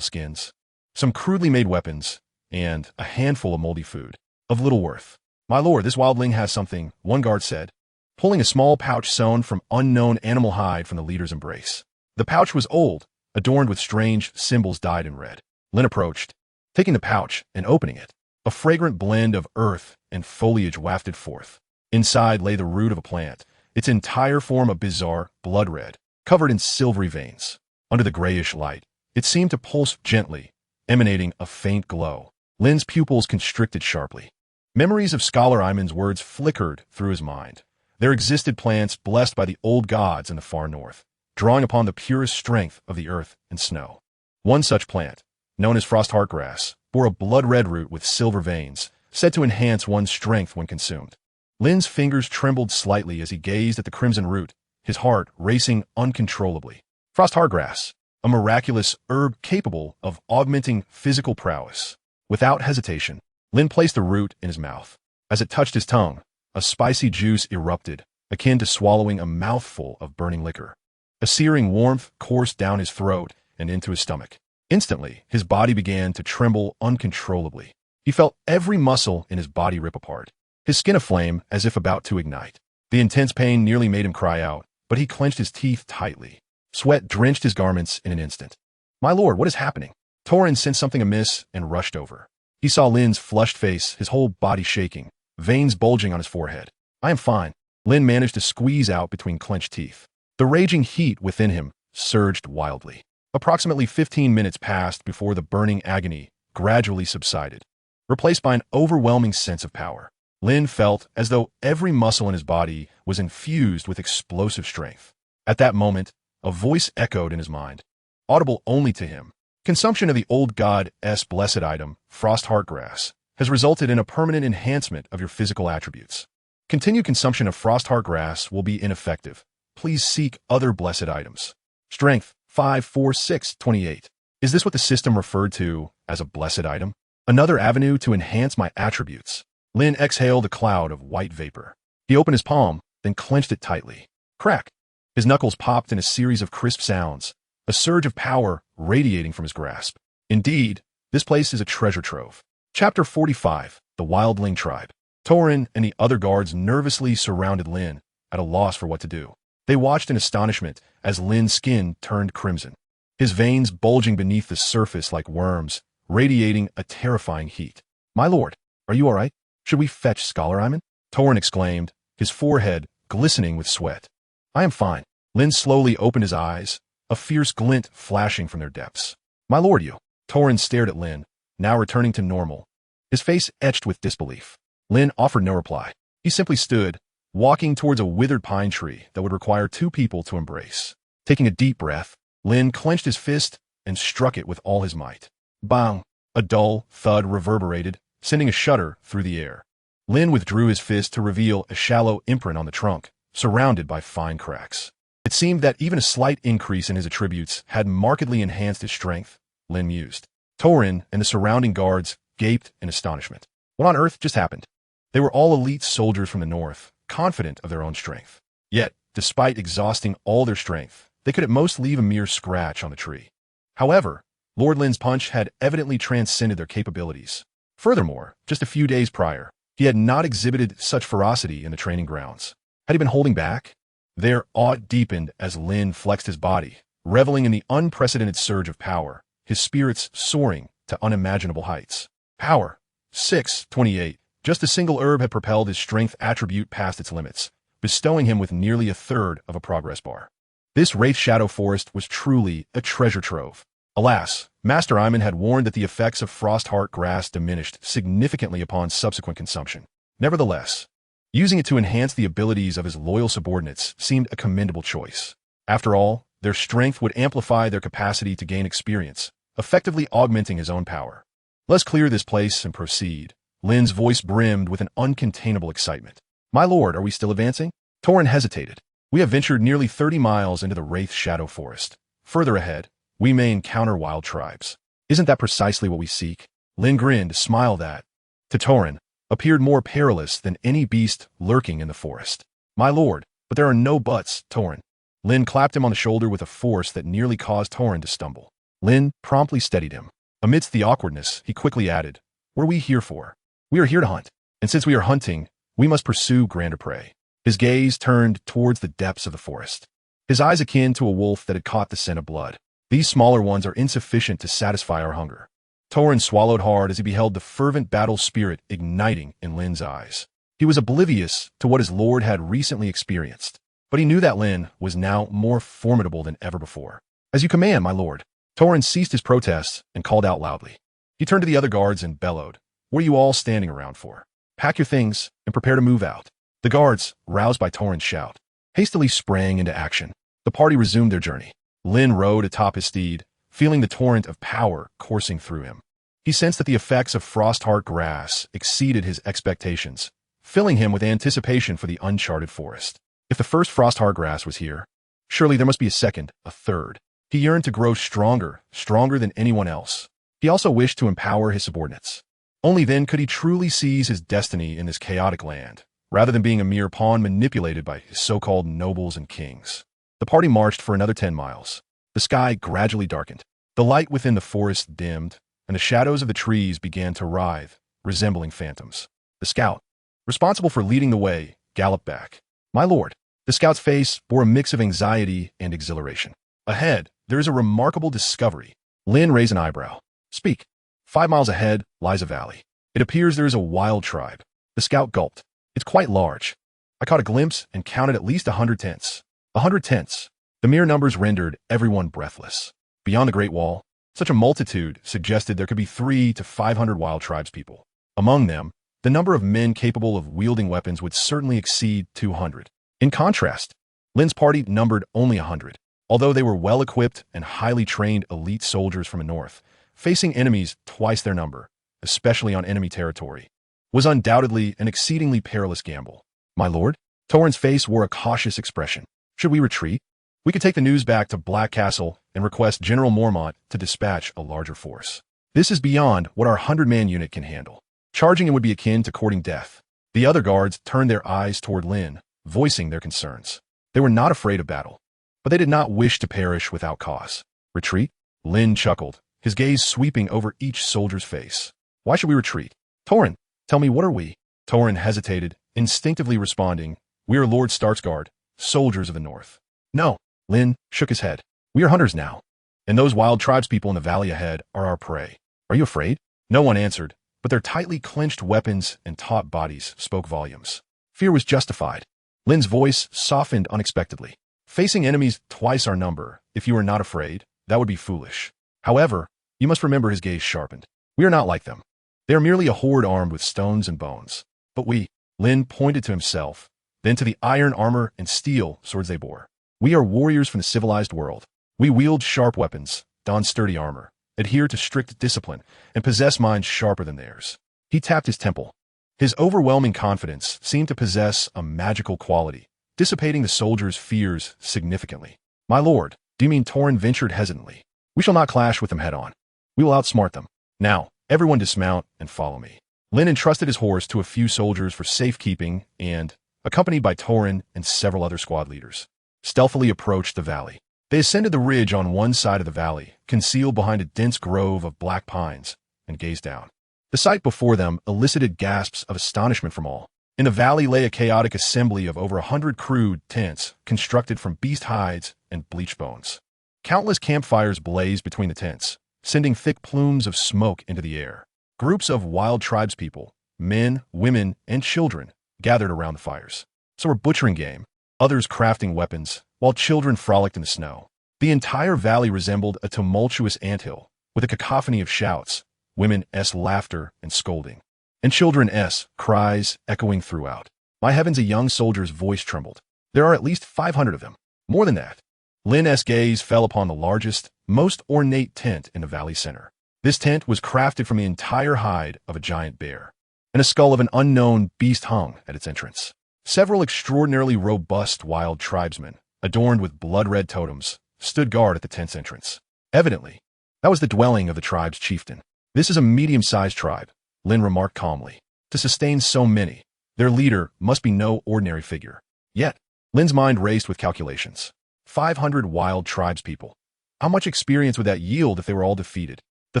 skins, some crudely made weapons, and a handful of moldy food, of little worth. My lord, this wildling has something, one guard said, pulling a small pouch sewn from unknown animal hide from the leader's embrace. The pouch was old, adorned with strange symbols dyed in red. Lynn approached, taking the pouch and opening it. A fragrant blend of earth and foliage wafted forth. Inside lay the root of a plant, its entire form a bizarre blood red, covered in silvery veins. Under the grayish light, it seemed to pulse gently, emanating a faint glow. Lynn's pupils constricted sharply. Memories of Scholar Iman's words flickered through his mind. There existed plants blessed by the old gods in the far north, drawing upon the purest strength of the earth and snow. One such plant, known as frost heartgrass, bore a blood-red root with silver veins, said to enhance one's strength when consumed. Lynn's fingers trembled slightly as he gazed at the crimson root, his heart racing uncontrollably. Frost heartgrass, a miraculous herb capable of augmenting physical prowess. Without hesitation, Lynn placed the root in his mouth. As it touched his tongue, a spicy juice erupted, akin to swallowing a mouthful of burning liquor. A searing warmth coursed down his throat and into his stomach. Instantly, his body began to tremble uncontrollably. He felt every muscle in his body rip apart, his skin aflame as if about to ignite. The intense pain nearly made him cry out, but he clenched his teeth tightly. Sweat drenched his garments in an instant. My lord, what is happening? Torrin sensed something amiss and rushed over. He saw Lynn's flushed face, his whole body shaking, veins bulging on his forehead. I am fine. Lynn managed to squeeze out between clenched teeth. The raging heat within him surged wildly. Approximately 15 minutes passed before the burning agony gradually subsided, replaced by an overwhelming sense of power. Lynn felt as though every muscle in his body was infused with explosive strength. At that moment, a voice echoed in his mind, audible only to him. Consumption of the old god's blessed item, frost heartgrass, has resulted in a permanent enhancement of your physical attributes. Continued consumption of frost heartgrass will be ineffective. Please seek other blessed items. Strength 5, 4, 6, 28. Is this what the system referred to as a blessed item? Another avenue to enhance my attributes. Lynn exhaled a cloud of white vapor. He opened his palm, then clenched it tightly. Crack! His knuckles popped in a series of crisp sounds, a surge of power radiating from his grasp. Indeed, this place is a treasure trove. Chapter 45, The Wildling Tribe. Torrin and the other guards nervously surrounded Lynn, at a loss for what to do. They watched in astonishment as Lynn's skin turned crimson, his veins bulging beneath the surface like worms, radiating a terrifying heat. My lord, are you all right? Should we fetch Scholar Iman? Torrin exclaimed, his forehead glistening with sweat. I am fine. Lynn slowly opened his eyes, a fierce glint flashing from their depths. My lord, you. Torrhen stared at Lynn, now returning to normal, his face etched with disbelief. Lynn offered no reply. He simply stood, walking towards a withered pine tree that would require two people to embrace. Taking a deep breath, Lynn clenched his fist and struck it with all his might. Bang! A dull thud reverberated, sending a shudder through the air. Lynn withdrew his fist to reveal a shallow imprint on the trunk, surrounded by fine cracks. It seemed that even a slight increase in his attributes had markedly enhanced his strength, Lynn mused. Torrhen and the surrounding guards gaped in astonishment. What on earth just happened? They were all elite soldiers from the north, confident of their own strength. Yet, despite exhausting all their strength, they could at most leave a mere scratch on the tree. However, Lord Lynn's punch had evidently transcended their capabilities. Furthermore, just a few days prior, he had not exhibited such ferocity in the training grounds. Had he been holding back? Their awe deepened as Lynn flexed his body, reveling in the unprecedented surge of power, his spirits soaring to unimaginable heights. Power. 628. Just a single herb had propelled his strength attribute past its limits, bestowing him with nearly a third of a progress bar. This Wraith Shadow Forest was truly a treasure trove. Alas, Master Aemon had warned that the effects of Frostheart grass diminished significantly upon subsequent consumption. Nevertheless, using it to enhance the abilities of his loyal subordinates seemed a commendable choice. After all, their strength would amplify their capacity to gain experience, effectively augmenting his own power. Let's clear this place and proceed. Lynn's voice brimmed with an uncontainable excitement. My lord, are we still advancing? Torrhen hesitated. We have ventured nearly 30 miles into the Wraith Shadow Forest. Further ahead, we may encounter wild tribes. Isn't that precisely what we seek? Lynn grinned, a smile that, to Torrhen, appeared more perilous than any beast lurking in the forest. My lord, but there are no buts, Torrhen. Lynn clapped him on the shoulder with a force that nearly caused Torrhen to stumble. Lynn promptly steadied him. Amidst the awkwardness, he quickly added, What are we here for? We are here to hunt, and since we are hunting, we must pursue grander prey. His gaze turned towards the depths of the forest, his eyes akin to a wolf that had caught the scent of blood. These smaller ones are insufficient to satisfy our hunger. Torrhen swallowed hard as he beheld the fervent battle spirit igniting in Lynn's eyes. He was oblivious to what his lord had recently experienced, but he knew that Lynn was now more formidable than ever before. As you command, my lord. Torrhen ceased his protests and called out loudly. He turned to the other guards and bellowed, What are you all standing around for? Pack your things and prepare to move out. The guards, roused by Torrhen's shout, hastily sprang into action. The party resumed their journey. Lynn rode atop his steed, feeling the torrent of power coursing through him. He sensed that the effects of Frostheart grass exceeded his expectations, filling him with anticipation for the uncharted forest. If the first Frostheart grass was here, surely there must be a second, a third. He yearned to grow stronger than anyone else. He also wished to empower his subordinates. Only then could he truly seize his destiny in this chaotic land, rather than being a mere pawn manipulated by his so-called nobles and kings. The party marched for another 10 miles. The sky gradually darkened. The light within the forest dimmed, and the shadows of the trees began to writhe, resembling phantoms. The scout, responsible for leading the way, galloped back. My lord. The scout's face bore a mix of anxiety and exhilaration. Ahead, there is a remarkable discovery. Lynn raised an eyebrow. Speak. 5 miles ahead lies a valley. It appears there is a wild tribe. The scout gulped. It's quite large. I caught a glimpse and counted at least 100 tents. 100 tents. The mere numbers rendered everyone breathless. Beyond the Great Wall, such a multitude suggested there could be 300 to 500 wild tribespeople. Among them, the number of men capable of wielding weapons would certainly exceed 200. In contrast, Lynn's party numbered only 100. Although they were well-equipped and highly trained elite soldiers from the north, facing enemies twice their number, especially on enemy territory, was undoubtedly an exceedingly perilous gamble. My lord? Torrhen's face wore a cautious expression. Should we retreat? We could take the news back to Black Castle and request General Mormont to dispatch a larger force. This is beyond what our 100-man unit can handle. Charging it would be akin to courting death. The other guards turned their eyes toward Lynn, voicing their concerns. They were not afraid of battle, but they did not wish to perish without cause. Retreat? Lynn chuckled, his gaze sweeping over each soldier's face. Why should we retreat? Torrhen, tell me, what are we? Torrhen hesitated, instinctively responding, We are Lord Stark's guard, soldiers of the north. No. Lynn shook his head. We are hunters now, and those wild tribespeople in the valley ahead are our prey. Are you afraid? No one answered, but their tightly clenched weapons and taut bodies spoke volumes. Fear was justified. Lynn's voice softened unexpectedly. Facing enemies twice our number, if you are not afraid, that would be foolish. However, You must remember his gaze sharpened. We are not like them. They are merely a horde armed with stones and bones. But we, Lynn pointed to himself, then to the iron armor and steel swords they bore. We are warriors from the civilized world. We wield sharp weapons, don sturdy armor, adhere to strict discipline, and possess minds sharper than theirs. He tapped his temple. His overwhelming confidence seemed to possess a magical quality, dissipating the soldiers' fears significantly. My lord, do you mean Torrin ventured hesitantly? We shall not clash with them head-on. We will outsmart them. Now, everyone dismount and follow me. Lynn entrusted his horse to a few soldiers for safekeeping and, accompanied by Torrin and several other squad leaders, stealthily approached the valley. They ascended the ridge on one side of the valley, concealed behind a dense grove of black pines, and gazed down. The sight before them elicited gasps of astonishment from all. In the valley lay a chaotic assembly of over 100 crude tents constructed from beast hides and bleached bones. Countless campfires blazed between the tents, sending thick plumes of smoke into the air. Groups of wild tribespeople, men, women, and children, gathered around the fires. Some were butchering game, others crafting weapons, while children frolicked in the snow. The entire valley resembled a tumultuous anthill, with a cacophony of shouts, women's laughter and scolding, and children's cries echoing throughout. My heavens, a young soldier's voice trembled. There are at least 500 of them. More than that. Lynn's gaze fell upon the largest, most ornate tent in the valley center. This tent was crafted from the entire hide of a giant bear, and a skull of an unknown beast hung at its entrance. Several extraordinarily robust wild tribesmen, adorned with blood-red totems, stood guard at the tent's entrance. Evidently, that was the dwelling of the tribe's chieftain. This is a medium-sized tribe, Lynn remarked calmly. To sustain so many, their leader must be no ordinary figure. Yet, Lynn's mind raced with calculations. 500 wild tribespeople. How much experience would that yield if they were all defeated? The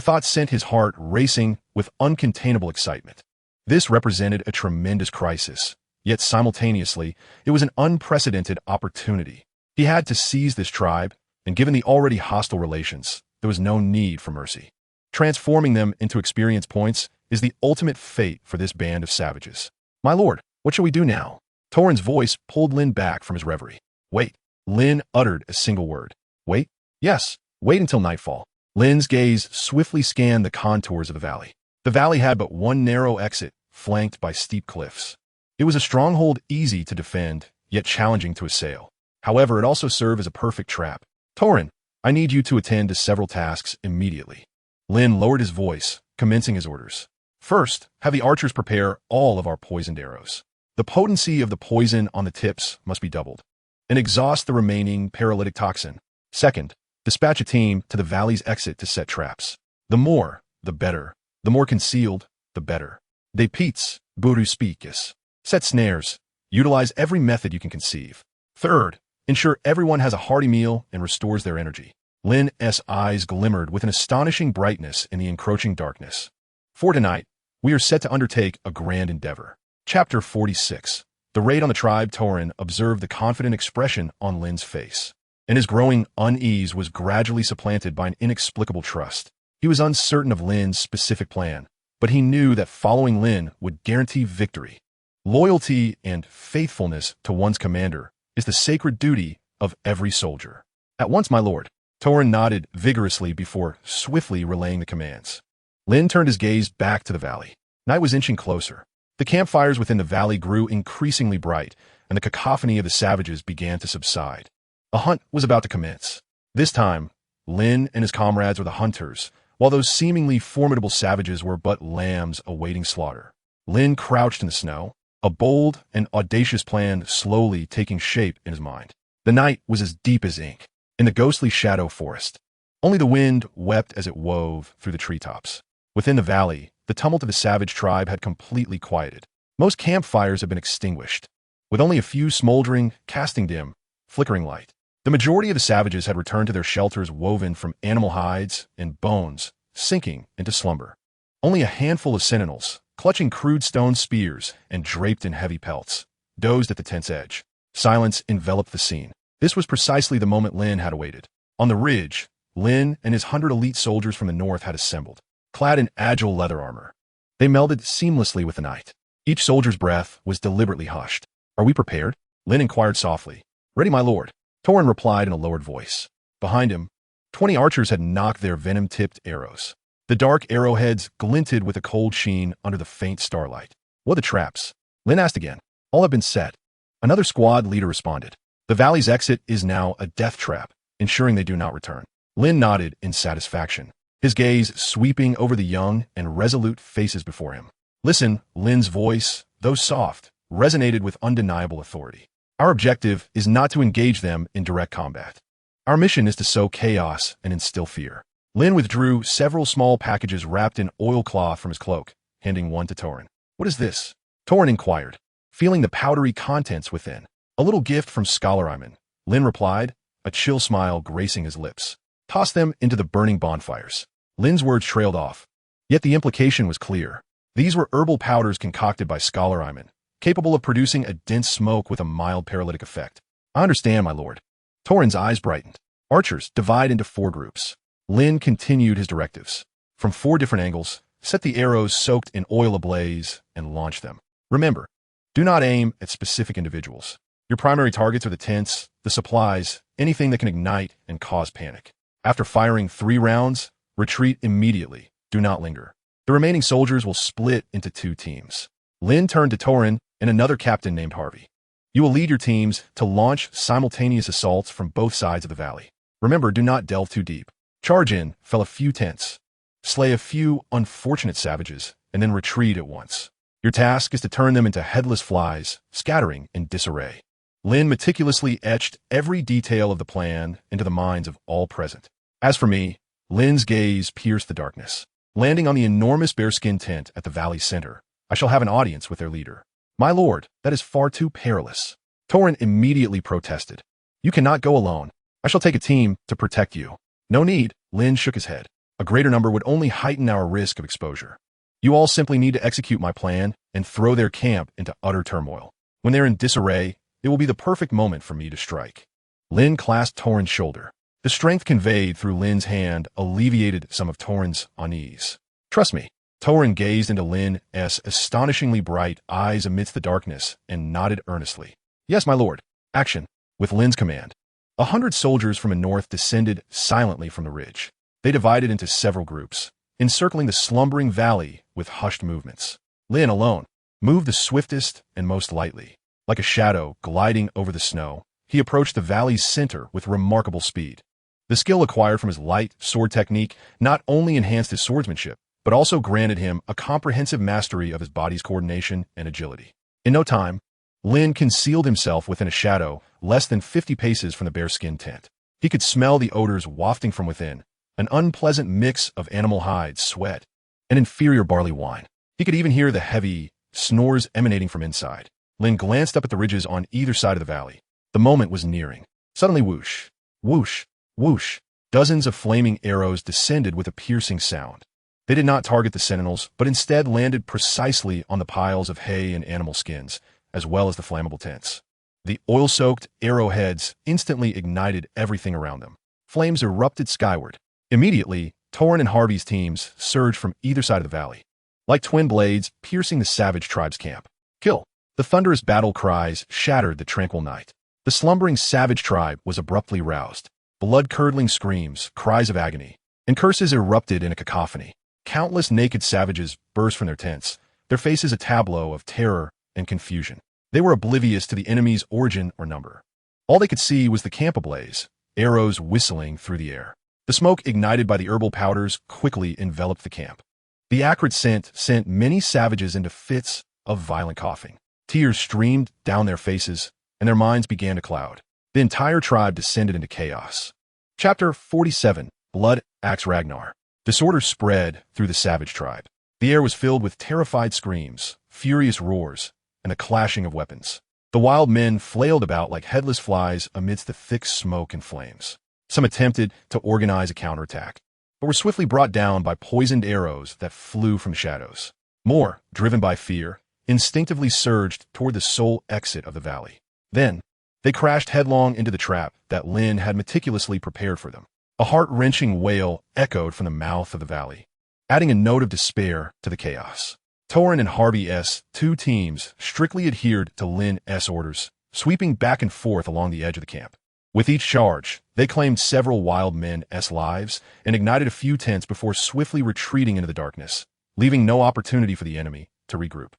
thought sent his heart racing with uncontainable excitement. This represented a tremendous crisis, yet simultaneously, it was an unprecedented opportunity. He had to seize this tribe, and given the already hostile relations, there was no need for mercy. Transforming them into experience points is the ultimate fate for this band of savages. My lord, what shall we do now? Torrin's voice pulled Lynn back from his reverie. Wait. Lynn uttered a single word. Wait? Yes, wait until nightfall. Lynn's gaze swiftly scanned the contours of the valley. The valley had but one narrow exit, flanked by steep cliffs. It was a stronghold easy to defend, yet challenging to assail. However, it also served as a perfect trap. Torrin, I need you to attend to several tasks immediately. Lynn lowered his voice, commencing his orders. First, have the archers prepare all of our poisoned arrows. The potency of the poison on the tips must be doubled, and exhaust the remaining paralytic toxin. Second, dispatch a team to the valley's exit to set traps. The more, the better. The more concealed, the better. De pits, buru speakis. Set snares. Utilize every method you can conceive. Third, ensure everyone has a hearty meal and restores their energy. Lynn's eyes glimmered with an astonishing brightness in the encroaching darkness. For tonight, we are set to undertake a grand endeavor. Chapter 46. The raid on the tribe. Torrin observed the confident expression on Lynn's face, and his growing unease was gradually supplanted by an inexplicable trust. He was uncertain of Lynn's specific plan, but he knew that following Lynn would guarantee victory. Loyalty and faithfulness to one's commander is the sacred duty of every soldier. At once, my lord. Torrin nodded vigorously before swiftly relaying the commands. Lynn turned his gaze back to the valley. Night was inching closer. The campfires within the valley grew increasingly bright, and the cacophony of the savages began to subside. A hunt was about to commence. This time, Lynn and his comrades were the hunters, while those seemingly formidable savages were but lambs awaiting slaughter. Lynn crouched in the snow, a bold and audacious plan slowly taking shape in his mind. The night was as deep as ink, in the ghostly shadow forest. Only the wind wept as it wove through the treetops. Within the valley, the tumult of the savage tribe had completely quieted. Most campfires had been extinguished, with only a few smoldering, casting dim, flickering light. The majority of the savages had returned to their shelters woven from animal hides and bones, sinking into slumber. Only a handful of sentinels, clutching crude stone spears and draped in heavy pelts, dozed at the tent's edge. Silence enveloped the scene. This was precisely the moment Lynn had awaited. On the ridge, Lynn and his 100 elite soldiers from the north had assembled, clad in agile leather armor. They melded seamlessly with the night. Each soldier's breath was deliberately hushed. Are we prepared? Lynn inquired softly. Ready, my lord. Torrin replied in a lowered voice. Behind him, 20 archers had knocked their venom-tipped arrows. The dark arrowheads glinted with a cold sheen under the faint starlight. What the traps? Lynn asked again. All have been set. Another squad leader responded. The valley's exit is now a death trap, ensuring they do not return. Lynn nodded in satisfaction, his gaze sweeping over the young and resolute faces before him. Listen, Lynn's voice, though soft, resonated with undeniable authority. Our objective is not to engage them in direct combat. Our mission is to sow chaos and instill fear. Lynn withdrew several small packages wrapped in oilcloth from his cloak, handing one to Torrin. What is this? Torrin inquired, feeling the powdery contents within. A little gift from Scholar Iman, Lynn replied, a chill smile gracing his lips. Toss them into the burning bonfires. Lynn's words trailed off, yet the implication was clear. These were herbal powders concocted by Scholar Iman, capable of producing a dense smoke with a mild paralytic effect. I understand, my lord. Torrin's eyes brightened. Archers, divide into 4 groups. Lynn continued his directives. From 4 different angles, set the arrows soaked in oil ablaze and launch them. Remember, do not aim at specific individuals. Your primary targets are the tents, the supplies, anything that can ignite and cause panic. After firing 3 rounds, retreat immediately. Do not linger. The remaining soldiers will split into 2 teams. Lynn turned to Torrin and another captain named Harvey. You will lead your teams to launch simultaneous assaults from both sides of the valley. Remember, do not delve too deep. Charge in, fell a few tents, slay a few unfortunate savages, and then retreat at once. Your task is to turn them into headless flies, scattering in disarray. Lynn meticulously etched every detail of the plan into the minds of all present. As for me, Lynn's gaze pierced the darkness. Landing on the enormous bearskin tent at the valley's center, I shall have an audience with their leader. My lord, that is far too perilous. Torrin immediately protested. You cannot go alone. I shall take a team to protect you. No need, Lynn shook his head. A greater number would only heighten our risk of exposure. You all simply need to execute my plan and throw their camp into utter turmoil. When they're in disarray, it will be the perfect moment for me to strike. Lynn clasped Torrin's shoulder. The strength conveyed through Lynn's hand alleviated some of Torrin's unease. Trust me. Torrin gazed into Lynn's astonishingly bright eyes amidst the darkness and nodded earnestly. Yes, my lord. Action. With Lynn's command, 100 soldiers from the north descended silently from the ridge. They divided into several groups, encircling the slumbering valley with hushed movements. Lynn alone moved the swiftest and most lightly. Like a shadow gliding over the snow, he approached the valley's center with remarkable speed. The skill acquired from his light sword technique not only enhanced his swordsmanship, but also granted him a comprehensive mastery of his body's coordination and agility. In no time, Lynn concealed himself within a shadow less than 50 paces from the bearskin tent. He could smell the odors wafting from within, an unpleasant mix of animal hides, sweat, and inferior barley wine. He could even hear the heavy snores emanating from inside. Lynn glanced up at the ridges on either side of the valley. The moment was nearing. Suddenly whoosh, whoosh, whoosh. Dozens of flaming arrows descended with a piercing sound. They did not target the sentinels, but instead landed precisely on the piles of hay and animal skins, as well as the flammable tents. The oil-soaked arrowheads instantly ignited everything around them. Flames erupted skyward. Immediately, Torrin and Harvey's teams surged from either side of the valley, like twin blades piercing the savage tribe's camp. Kill! The thunderous battle cries shattered the tranquil night. The slumbering savage tribe was abruptly roused. Blood-curdling screams, cries of agony, and curses erupted in a cacophony. Countless naked savages burst from their tents, their faces a tableau of terror and confusion. They were oblivious to the enemy's origin or number. All they could see was the camp ablaze, arrows whistling through the air. The smoke ignited by the herbal powders quickly enveloped the camp. The acrid scent sent many savages into fits of violent coughing. Tears streamed down their faces, and their minds began to cloud. The entire tribe descended into chaos. Chapter 47, Blood Axe Ragnar. Disorder spread through the savage tribe. The air was filled with terrified screams, furious roars, and the clashing of weapons. The wild men flailed about like headless flies amidst the thick smoke and flames. Some attempted to organize a counterattack, but were swiftly brought down by poisoned arrows that flew from shadows. More, driven by fear, instinctively surged toward the sole exit of the valley. Then, they crashed headlong into the trap that Lynn had meticulously prepared for them. A heart-wrenching wail echoed from the mouth of the valley, adding a note of despair to the chaos. Torrin and Harvey's 2 teams strictly adhered to Lynn's orders, sweeping back and forth along the edge of the camp. With each charge, They claimed several wild men's lives and ignited a few tents before swiftly retreating into the darkness, leaving no opportunity for the enemy to regroup.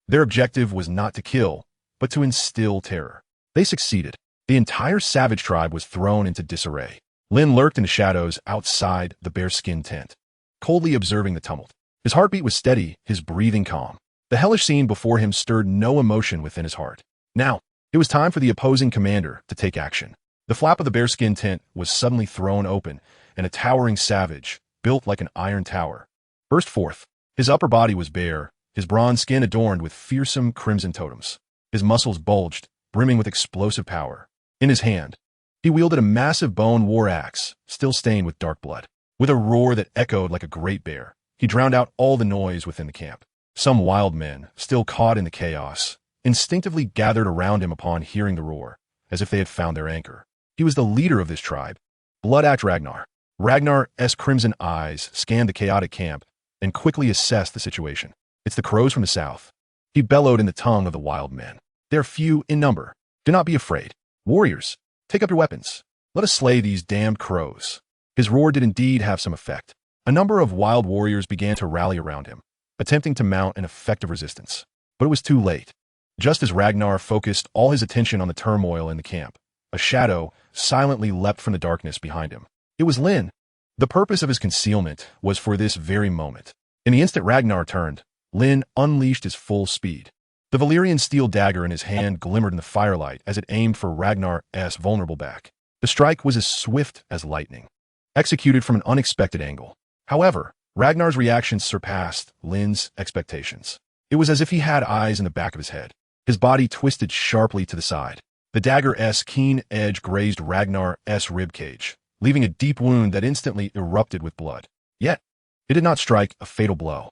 Their objective was not to kill, but to instill terror. They succeeded. The entire savage tribe was thrown into disarray. Lynn lurked in the shadows outside the bearskin tent, coldly observing the tumult. His heartbeat was steady, his breathing calm. The hellish scene before him stirred no emotion within his heart. Now, it was time for the opposing commander to take action. The flap of the bearskin tent was suddenly thrown open, and a towering savage, built like an iron tower, burst forth. His upper body was bare, his bronze skin adorned with fearsome crimson totems. His muscles bulged, brimming with explosive power. In his hand, he wielded a massive bone war axe, still stained with dark blood. With a roar that echoed like a great bear, he drowned out all the noise within the camp. Some wild men, still caught in the chaos, instinctively gathered around him upon hearing the roar, as if they had found their anchor. He was the leader of this tribe, Blood Axe Ragnar. Ragnar's crimson eyes scanned the chaotic camp and quickly assessed the situation. It's the crows from the south. He bellowed in the tongue of the wild men. They're few in number. Do not be afraid. Warriors, take up your weapons. Let us slay these damned crows. His roar did indeed have some effect. A number of wild warriors began to rally around him, attempting to mount an effective resistance. But it was too late. Just as Ragnar focused all his attention on the turmoil in the camp, a shadow silently leapt from the darkness behind him. It was Lynn. The purpose of his concealment was for this very moment. In the instant Ragnar turned, Lynn unleashed his full speed. The Valyrian steel dagger in his hand glimmered in the firelight as it aimed for Ragnar's vulnerable back. The strike was as swift as lightning, executed from an unexpected angle. However, Ragnar's reaction surpassed Lynn's expectations. It was as if he had eyes in the back of his head. His body twisted sharply to the side. The dagger's keen edge grazed Ragnar's ribcage, leaving a deep wound that instantly erupted with blood. Yet, it did not strike a fatal blow.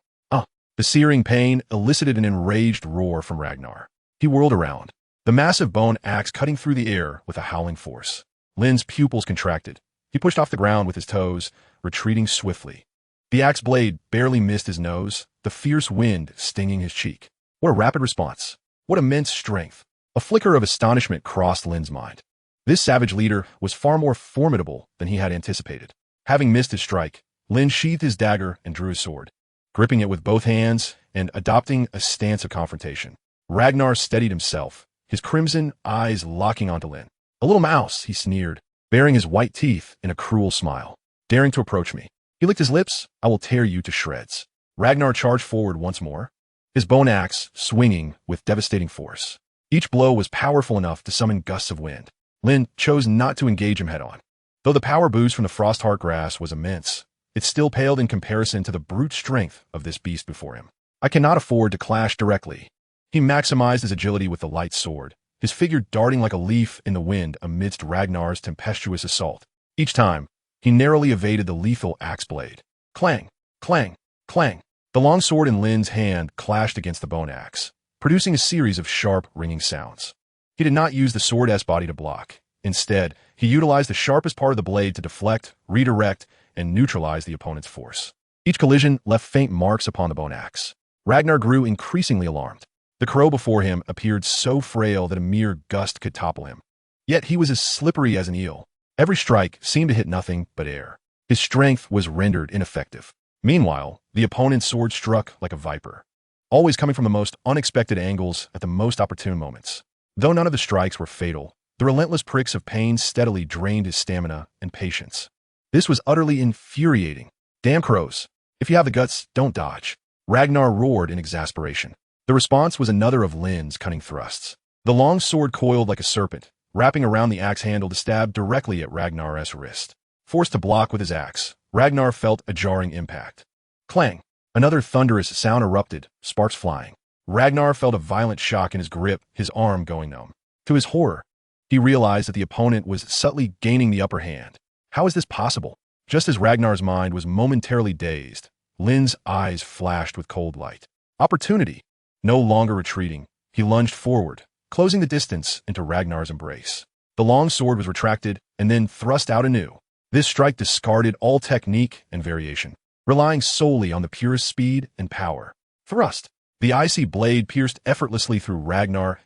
The searing pain elicited an enraged roar from Ragnar. He whirled around, the massive bone axe cutting through the air with a howling force. Lynn's pupils contracted. He pushed off the ground with his toes, retreating swiftly. The axe blade barely missed his nose, the fierce wind stinging his cheek. What a rapid response. What immense strength. A flicker of astonishment crossed Lynn's mind. This savage leader was far more formidable than he had anticipated. Having missed his strike, Lynn sheathed his dagger and drew his sword. Gripping it with both hands and adopting a stance of confrontation, Ragnar steadied himself, his crimson eyes locking onto Lynn. A little mouse, he sneered, baring his white teeth in a cruel smile. Daring to approach me. He licked his lips. I will tear you to shreds. Ragnar charged forward once more, his bone axe swinging with devastating force. Each blow was powerful enough to summon gusts of wind. Lynn chose not to engage him head-on. Though the power boost from the Frostheart grass was immense, it still paled in comparison to the brute strength of this beast before him. I cannot afford to clash directly. He maximized his agility with the light sword, his figure darting like a leaf in the wind amidst Ragnar's tempestuous assault. Each time, he narrowly evaded the lethal axe blade. Clang, clang, clang. The long sword in Lynn's hand clashed against the bone axe, producing a series of sharp, ringing sounds. He did not use the sword's body to block. Instead, he utilized the sharpest part of the blade to deflect, redirect, and neutralize the opponent's force. Each collision left faint marks upon the bone axe. Ragnar grew increasingly alarmed. The crow before him appeared so frail that a mere gust could topple him. Yet he was as slippery as an eel. Every strike seemed to hit nothing but air. His strength was rendered ineffective. Meanwhile, the opponent's sword struck like a viper, always coming from the most unexpected angles at the most opportune moments. Though none of the strikes were fatal, the relentless pricks of pain steadily drained his stamina and patience. This was utterly infuriating. Damn crows. If you have the guts, don't dodge. Ragnar roared in exasperation. The response was another of Lynn's cunning thrusts. The long sword coiled like a serpent, wrapping around the axe handle to stab directly at Ragnar's wrist. Forced to block with his axe, Ragnar felt a jarring impact. Clang! Another thunderous sound erupted, sparks flying. Ragnar felt a violent shock in his grip, his arm going numb. To his horror, he realized that the opponent was subtly gaining the upper hand. How is this possible? Just as Ragnar's mind was momentarily dazed, Lynn's eyes flashed with cold light. Opportunity! No longer retreating, he lunged forward, closing the distance into Ragnar's embrace. The long sword was retracted and then thrust out anew. This strike discarded all technique and variation, relying solely on the purest speed and power. Thrust! The icy blade pierced effortlessly through Ragnar's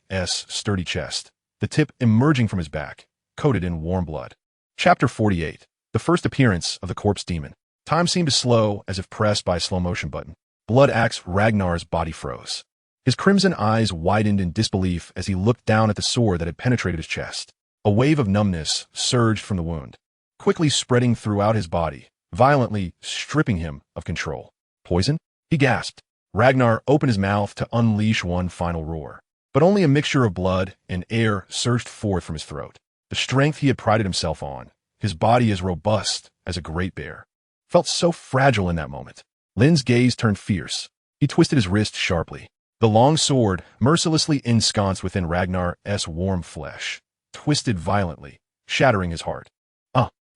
sturdy chest, the tip emerging from his back, coated in warm blood. Chapter 48. The first appearance of the corpse demon. Time seemed to slow as if pressed by a slow-motion button. Blood Axe Ragnar's body froze. His crimson eyes widened in disbelief as he looked down at the sword that had penetrated his chest. A wave of numbness surged from the wound, quickly spreading throughout his body, violently stripping him of control. Poison? He gasped. Ragnar opened his mouth to unleash one final roar, but only a mixture of blood and air surged forth from his throat. The strength he had prided himself on, his body as robust as a great bear, felt so fragile in that moment. Lynn's gaze turned fierce. He twisted his wrist sharply. The long sword, mercilessly ensconced within Ragnar's warm flesh, twisted violently, shattering his heart.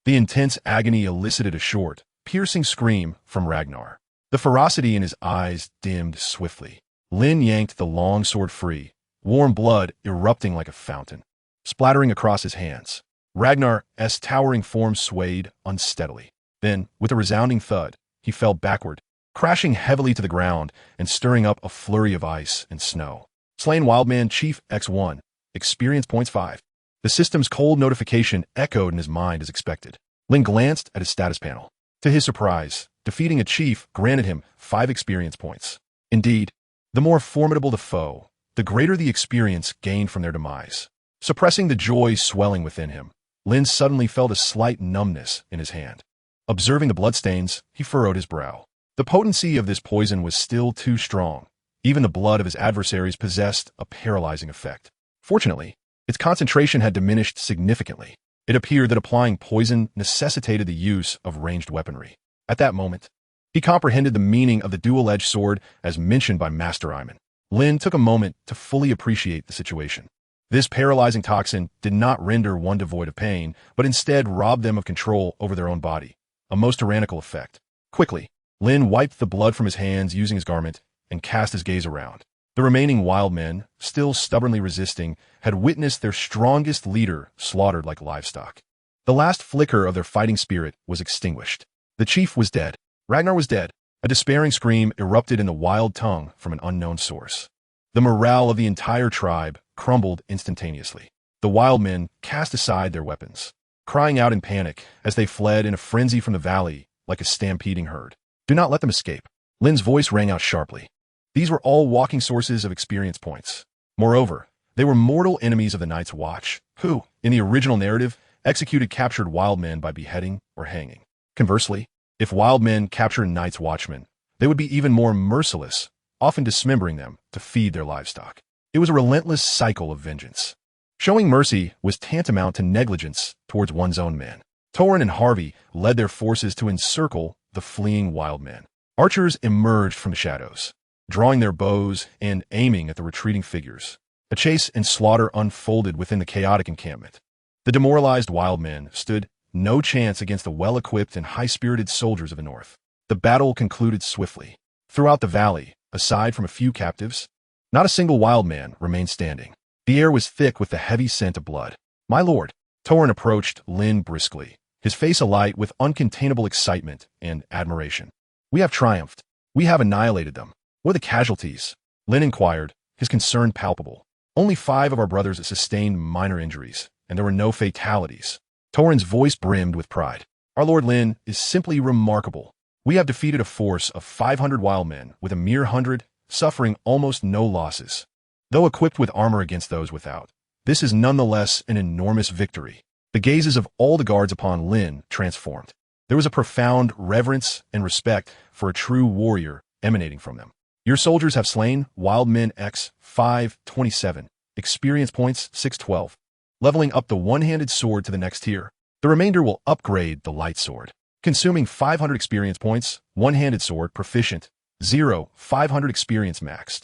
The intense agony elicited a short, piercing scream from Ragnar. The ferocity in his eyes dimmed swiftly. Lynn yanked the long sword free, warm blood erupting like a fountain, splattering across his hands. Ragnar's towering form swayed unsteadily. Then, with a resounding thud, he fell backward, crashing heavily to the ground and stirring up a flurry of ice and snow. Slain Wildman Chief X1. Experience points 5. The system's cold notification echoed in his mind as expected. Lynn glanced at his status panel. To his surprise, defeating a chief granted him 5 experience points. Indeed, the more formidable the foe, the greater the experience gained from their demise. Suppressing the joy swelling within him, Lynn suddenly felt a slight numbness in his hand. Observing the bloodstains, he furrowed his brow. The potency of this poison was still too strong. Even the blood of his adversaries possessed a paralyzing effect. Fortunately, its concentration had diminished significantly. It appeared that applying poison necessitated the use of ranged weaponry. At that moment, he comprehended the meaning of the dual-edged sword as mentioned by Master Iman. Lynn took a moment to fully appreciate the situation. This paralyzing toxin did not render one devoid of pain, but instead robbed them of control over their own body. A most tyrannical effect. Quickly, Lynn wiped the blood from his hands using his garment and cast his gaze around. The remaining wild men, still stubbornly resisting, had witnessed their strongest leader slaughtered like livestock. The last flicker of their fighting spirit was extinguished. The chief was dead. Ragnar was dead. A despairing scream erupted in the wild tongue from an unknown source. The morale of the entire tribe crumbled instantaneously. The wild men cast aside their weapons, crying out in panic as they fled in a frenzy from the valley like a stampeding herd. Do not let them escape. Lynn's voice rang out sharply. These were all walking sources of experience points. Moreover, they were mortal enemies of the Night's Watch, who, in the original narrative, executed captured wild men by beheading or hanging. Conversely, if wild men captured Night's Watchmen, they would be even more merciless, often dismembering them to feed their livestock. It was a relentless cycle of vengeance. Showing mercy was tantamount to negligence towards one's own men. Torin and Harvey led their forces to encircle the fleeing wild men. Archers emerged from the shadows, drawing their bows and aiming at the retreating figures. A chase and slaughter unfolded within the chaotic encampment. The demoralized wild men stood no chance against the well-equipped and high-spirited soldiers of the north. The battle concluded swiftly. Throughout the valley, aside from a few captives, not a single wild man remained standing. The air was thick with the heavy scent of blood. My lord, Torin approached Lynn briskly, his face alight with uncontainable excitement and admiration. We have triumphed. We have annihilated them. What are the casualties? Lynn inquired, his concern palpable. Only 5 of our brothers sustained minor injuries, and there were no fatalities. Torin's voice brimmed with pride. Our Lord Lynn is simply remarkable. We have defeated a force of 500 wild men with a mere 100, suffering almost no losses. Though equipped with armor against those without, this is nonetheless an enormous victory. The gazes of all the guards upon Lynn transformed. There was a profound reverence and respect for a true warrior emanating from them. Your soldiers have slain wild men X 527, experience points 612, leveling up the one-handed sword to the next tier. The remainder will upgrade the light sword, consuming 500 experience points, one-handed sword proficient, 0, 500 experience maxed.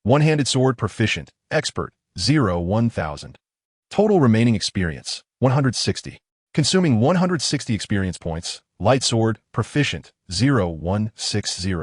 One-handed sword proficient, expert, 0, 1000. Total remaining experience, 160. Consuming 160 experience points, light sword proficient, 0, 160.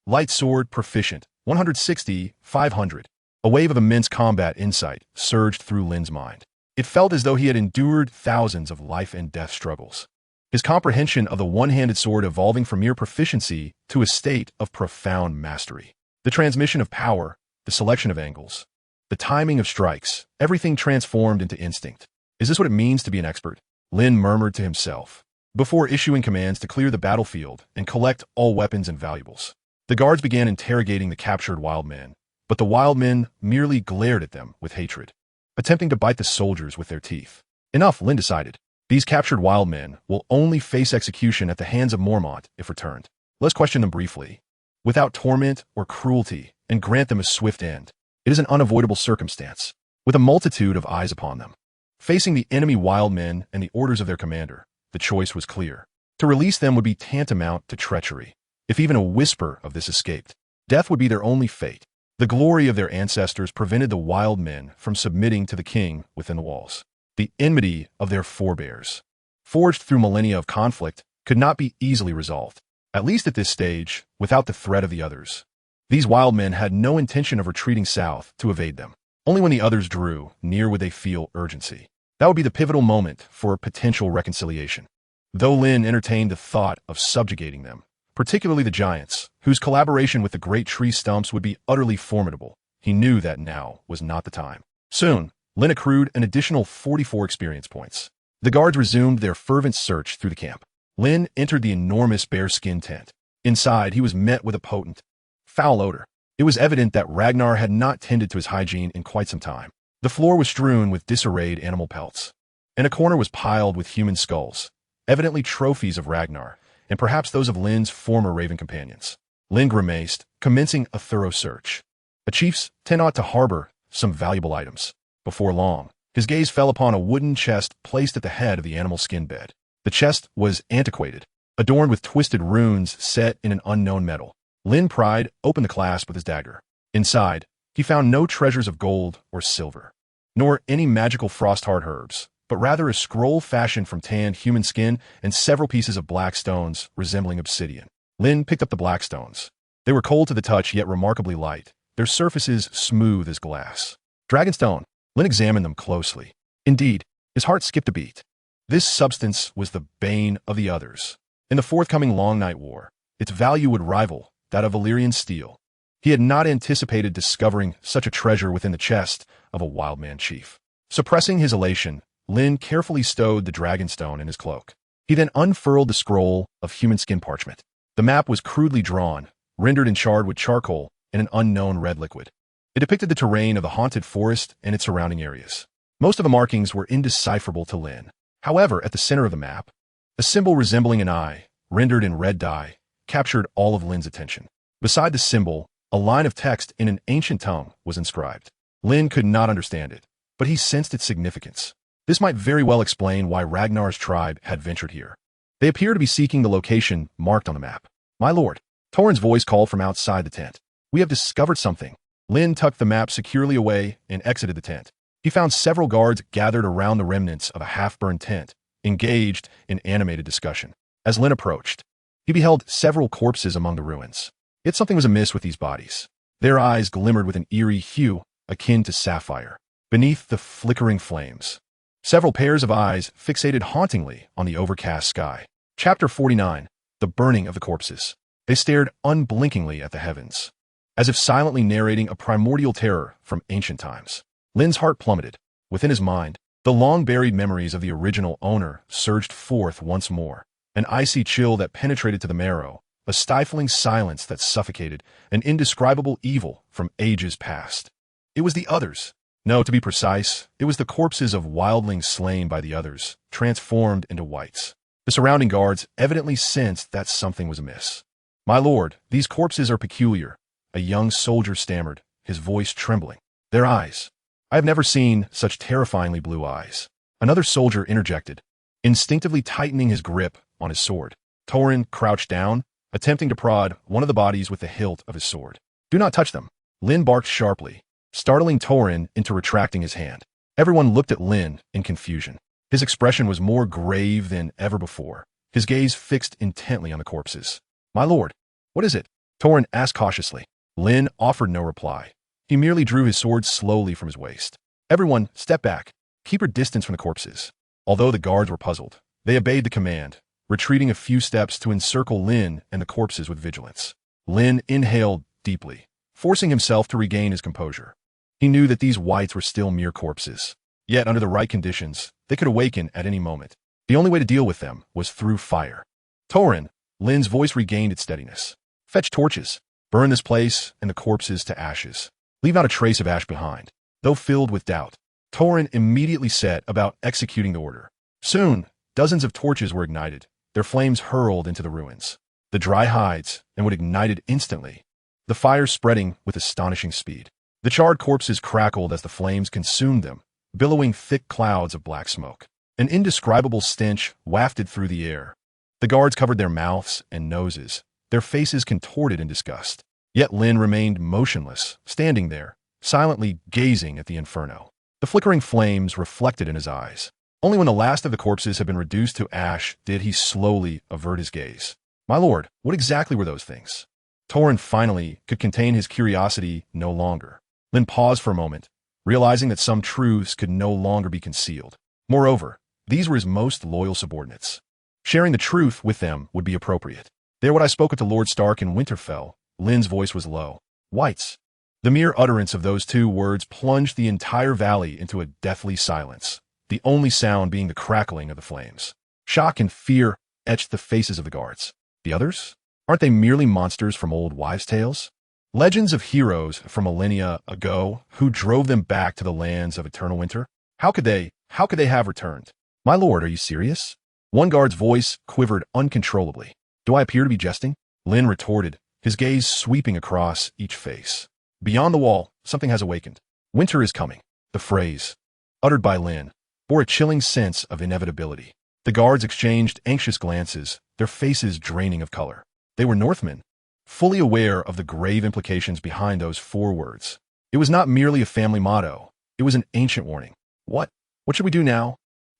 Light sword proficient, 160, 500. A wave of immense combat insight surged through Lynn's mind. It felt as though he had endured thousands of life and death struggles. His comprehension of the one-handed sword evolving from mere proficiency to a state of profound mastery. The transmission of power, the selection of angles, the timing of strikes, everything transformed into instinct. Is this what it means to be an expert? Lynn murmured to himself, before issuing commands to clear the battlefield and collect all weapons and valuables. The guards began interrogating the captured wild men, but the wild men merely glared at them with hatred, attempting to bite the soldiers with their teeth. Enough, Lynn decided. These captured wild men will only face execution at the hands of Mormont if returned. Let's question them briefly, without torment or cruelty, and grant them a swift end. It is an unavoidable circumstance, with a multitude of eyes upon them. Facing the enemy wild men and the orders of their commander, the choice was clear. To release them would be tantamount to treachery. If even a whisper of this escaped, death would be their only fate. The glory of their ancestors prevented the wild men from submitting to the king within the walls. The enmity of their forebears, forged through millennia of conflict, could not be easily resolved, at least at this stage, without the threat of the others. These wild men had no intention of retreating south to evade them. Only when the others drew near would they feel urgency. That would be the pivotal moment for a potential reconciliation. Though Lynn entertained the thought of subjugating them, particularly the giants, whose collaboration with the great tree stumps would be utterly formidable, he knew that now was not the time. Soon, Lynn accrued an additional 44 experience points. The guards resumed their fervent search through the camp. Lynn entered the enormous bearskin tent. Inside, he was met with a potent, foul odor. It was evident that Ragnar had not tended to his hygiene in quite some time. The floor was strewn with disarrayed animal pelts, and a corner was piled with human skulls, evidently trophies of Ragnar, and perhaps those of Lynn's former raven companions. Lynn grimaced, commencing a thorough search. A chief's tent ought to harbor some valuable items. Before long, his gaze fell upon a wooden chest placed at the head of the animal skin bed. The chest was antiquated, adorned with twisted runes set in an unknown metal. Lynn pried open the clasp with his dagger. Inside, he found no treasures of gold or silver, nor any magical frost-hard herbs, but rather a scroll fashioned from tanned human skin and several pieces of black stones resembling obsidian. Lynn picked up the black stones. They were cold to the touch, yet remarkably light, their surfaces smooth as glass. Dragonstone. Lynn examined them closely. Indeed, his heart skipped a beat. This substance was the bane of the others. In the forthcoming Long Night War, its value would rival that of Valyrian steel. He had not anticipated discovering such a treasure within the chest of a wild man chief. Suppressing his elation, Lynn carefully stowed the dragonstone in his cloak. He then unfurled the scroll of human skin parchment. The map was crudely drawn, rendered and charred with charcoal and an unknown red liquid. It depicted the terrain of the haunted forest and its surrounding areas. Most of the markings were indecipherable to Lynn. However, at the center of the map, a symbol resembling an eye, rendered in red dye, captured all of Lynn's attention. Beside the symbol, a line of text in an ancient tongue was inscribed. Lynn could not understand it, but he sensed its significance. This might very well explain why Ragnar's tribe had ventured here. They appear to be seeking the location marked on the map. My lord, Torrhen's voice called from outside the tent. We have discovered something. Lynn tucked the map securely away and exited the tent. He found several guards gathered around the remnants of a half-burned tent, engaged in animated discussion. As Lynn approached, he beheld several corpses among the ruins. Yet something was amiss with these bodies. Their eyes glimmered with an eerie hue akin to sapphire, beneath the flickering flames. Several pairs of eyes fixated hauntingly on the overcast sky. Chapter 49. The Burning of the Corpses. They stared unblinkingly at the heavens, as if silently narrating a primordial terror from ancient times. Lynn's heart plummeted. Within his mind, the long-buried memories of the original owner surged forth once more. An icy chill that penetrated to the marrow, a stifling silence that suffocated, an indescribable evil from ages past. It was the others. No, to be precise, it was the corpses of wildlings slain by the others, transformed into whites. The surrounding guards evidently sensed that something was amiss. My lord, these corpses are peculiar, a young soldier stammered, his voice trembling. Their eyes. I have never seen such terrifyingly blue eyes. Another soldier interjected, instinctively tightening his grip on his sword. Torrhen crouched down, attempting to prod one of the bodies with the hilt of his sword. Do not touch them. Lynn barked sharply, startling Torrhen into retracting his hand. Everyone looked at Lynn in confusion. His expression was more grave than ever before, his gaze fixed intently on the corpses. My lord, what is it? Torrhen asked cautiously. Lynn offered no reply. He merely drew his sword slowly from his waist. Everyone, step back. Keep your distance from the corpses. Although the guards were puzzled, they obeyed the command, retreating a few steps to encircle Lynn and the corpses with vigilance. Lynn inhaled deeply, forcing himself to regain his composure. He knew that these whites were still mere corpses. Yet, under the right conditions, they could awaken at any moment. The only way to deal with them was through fire. Torrin, Lynn's voice regained its steadiness. Fetch torches. Burn this place and the corpses to ashes. Leave not a trace of ash behind. Though filled with doubt, Torrin immediately set about executing the order. Soon, dozens of torches were ignited, their flames hurled into the ruins. The dry hides and would ignited instantly, the fire spreading with astonishing speed. The charred corpses crackled as the flames consumed them, billowing thick clouds of black smoke. An indescribable stench wafted through the air. The guards covered their mouths and noses, their faces contorted in disgust. Yet Lynn remained motionless, standing there, silently gazing at the inferno. The flickering flames reflected in his eyes. Only when the last of the corpses had been reduced to ash did he slowly avert his gaze. My lord, what exactly were those things? Torrin finally could contain his curiosity no longer. Lynn paused for a moment, realizing that some truths could no longer be concealed. Moreover, these were his most loyal subordinates. Sharing the truth with them would be appropriate. They are what I spoke with to Lord Stark in Winterfell. Lynn's voice was low. Whites. The mere utterance of those two words plunged the entire valley into a deathly silence, the only sound being the crackling of the flames. Shock and fear etched the faces of the guards. The others? Aren't they merely monsters from old wives' tales? Legends of heroes from millennia ago who drove them back to the lands of eternal winter? How could they have returned? My lord, are you serious? One guard's voice quivered uncontrollably. Do I appear to be jesting? Lynn retorted, his gaze sweeping across each face. Beyond the wall, something has awakened. Winter is coming. The phrase, uttered by Lynn, bore a chilling sense of inevitability. The guards exchanged anxious glances, their faces draining of color. They were Northmen, fully aware of the grave implications behind those 4 words. It was not merely a family motto. It was an ancient warning. What should we do now?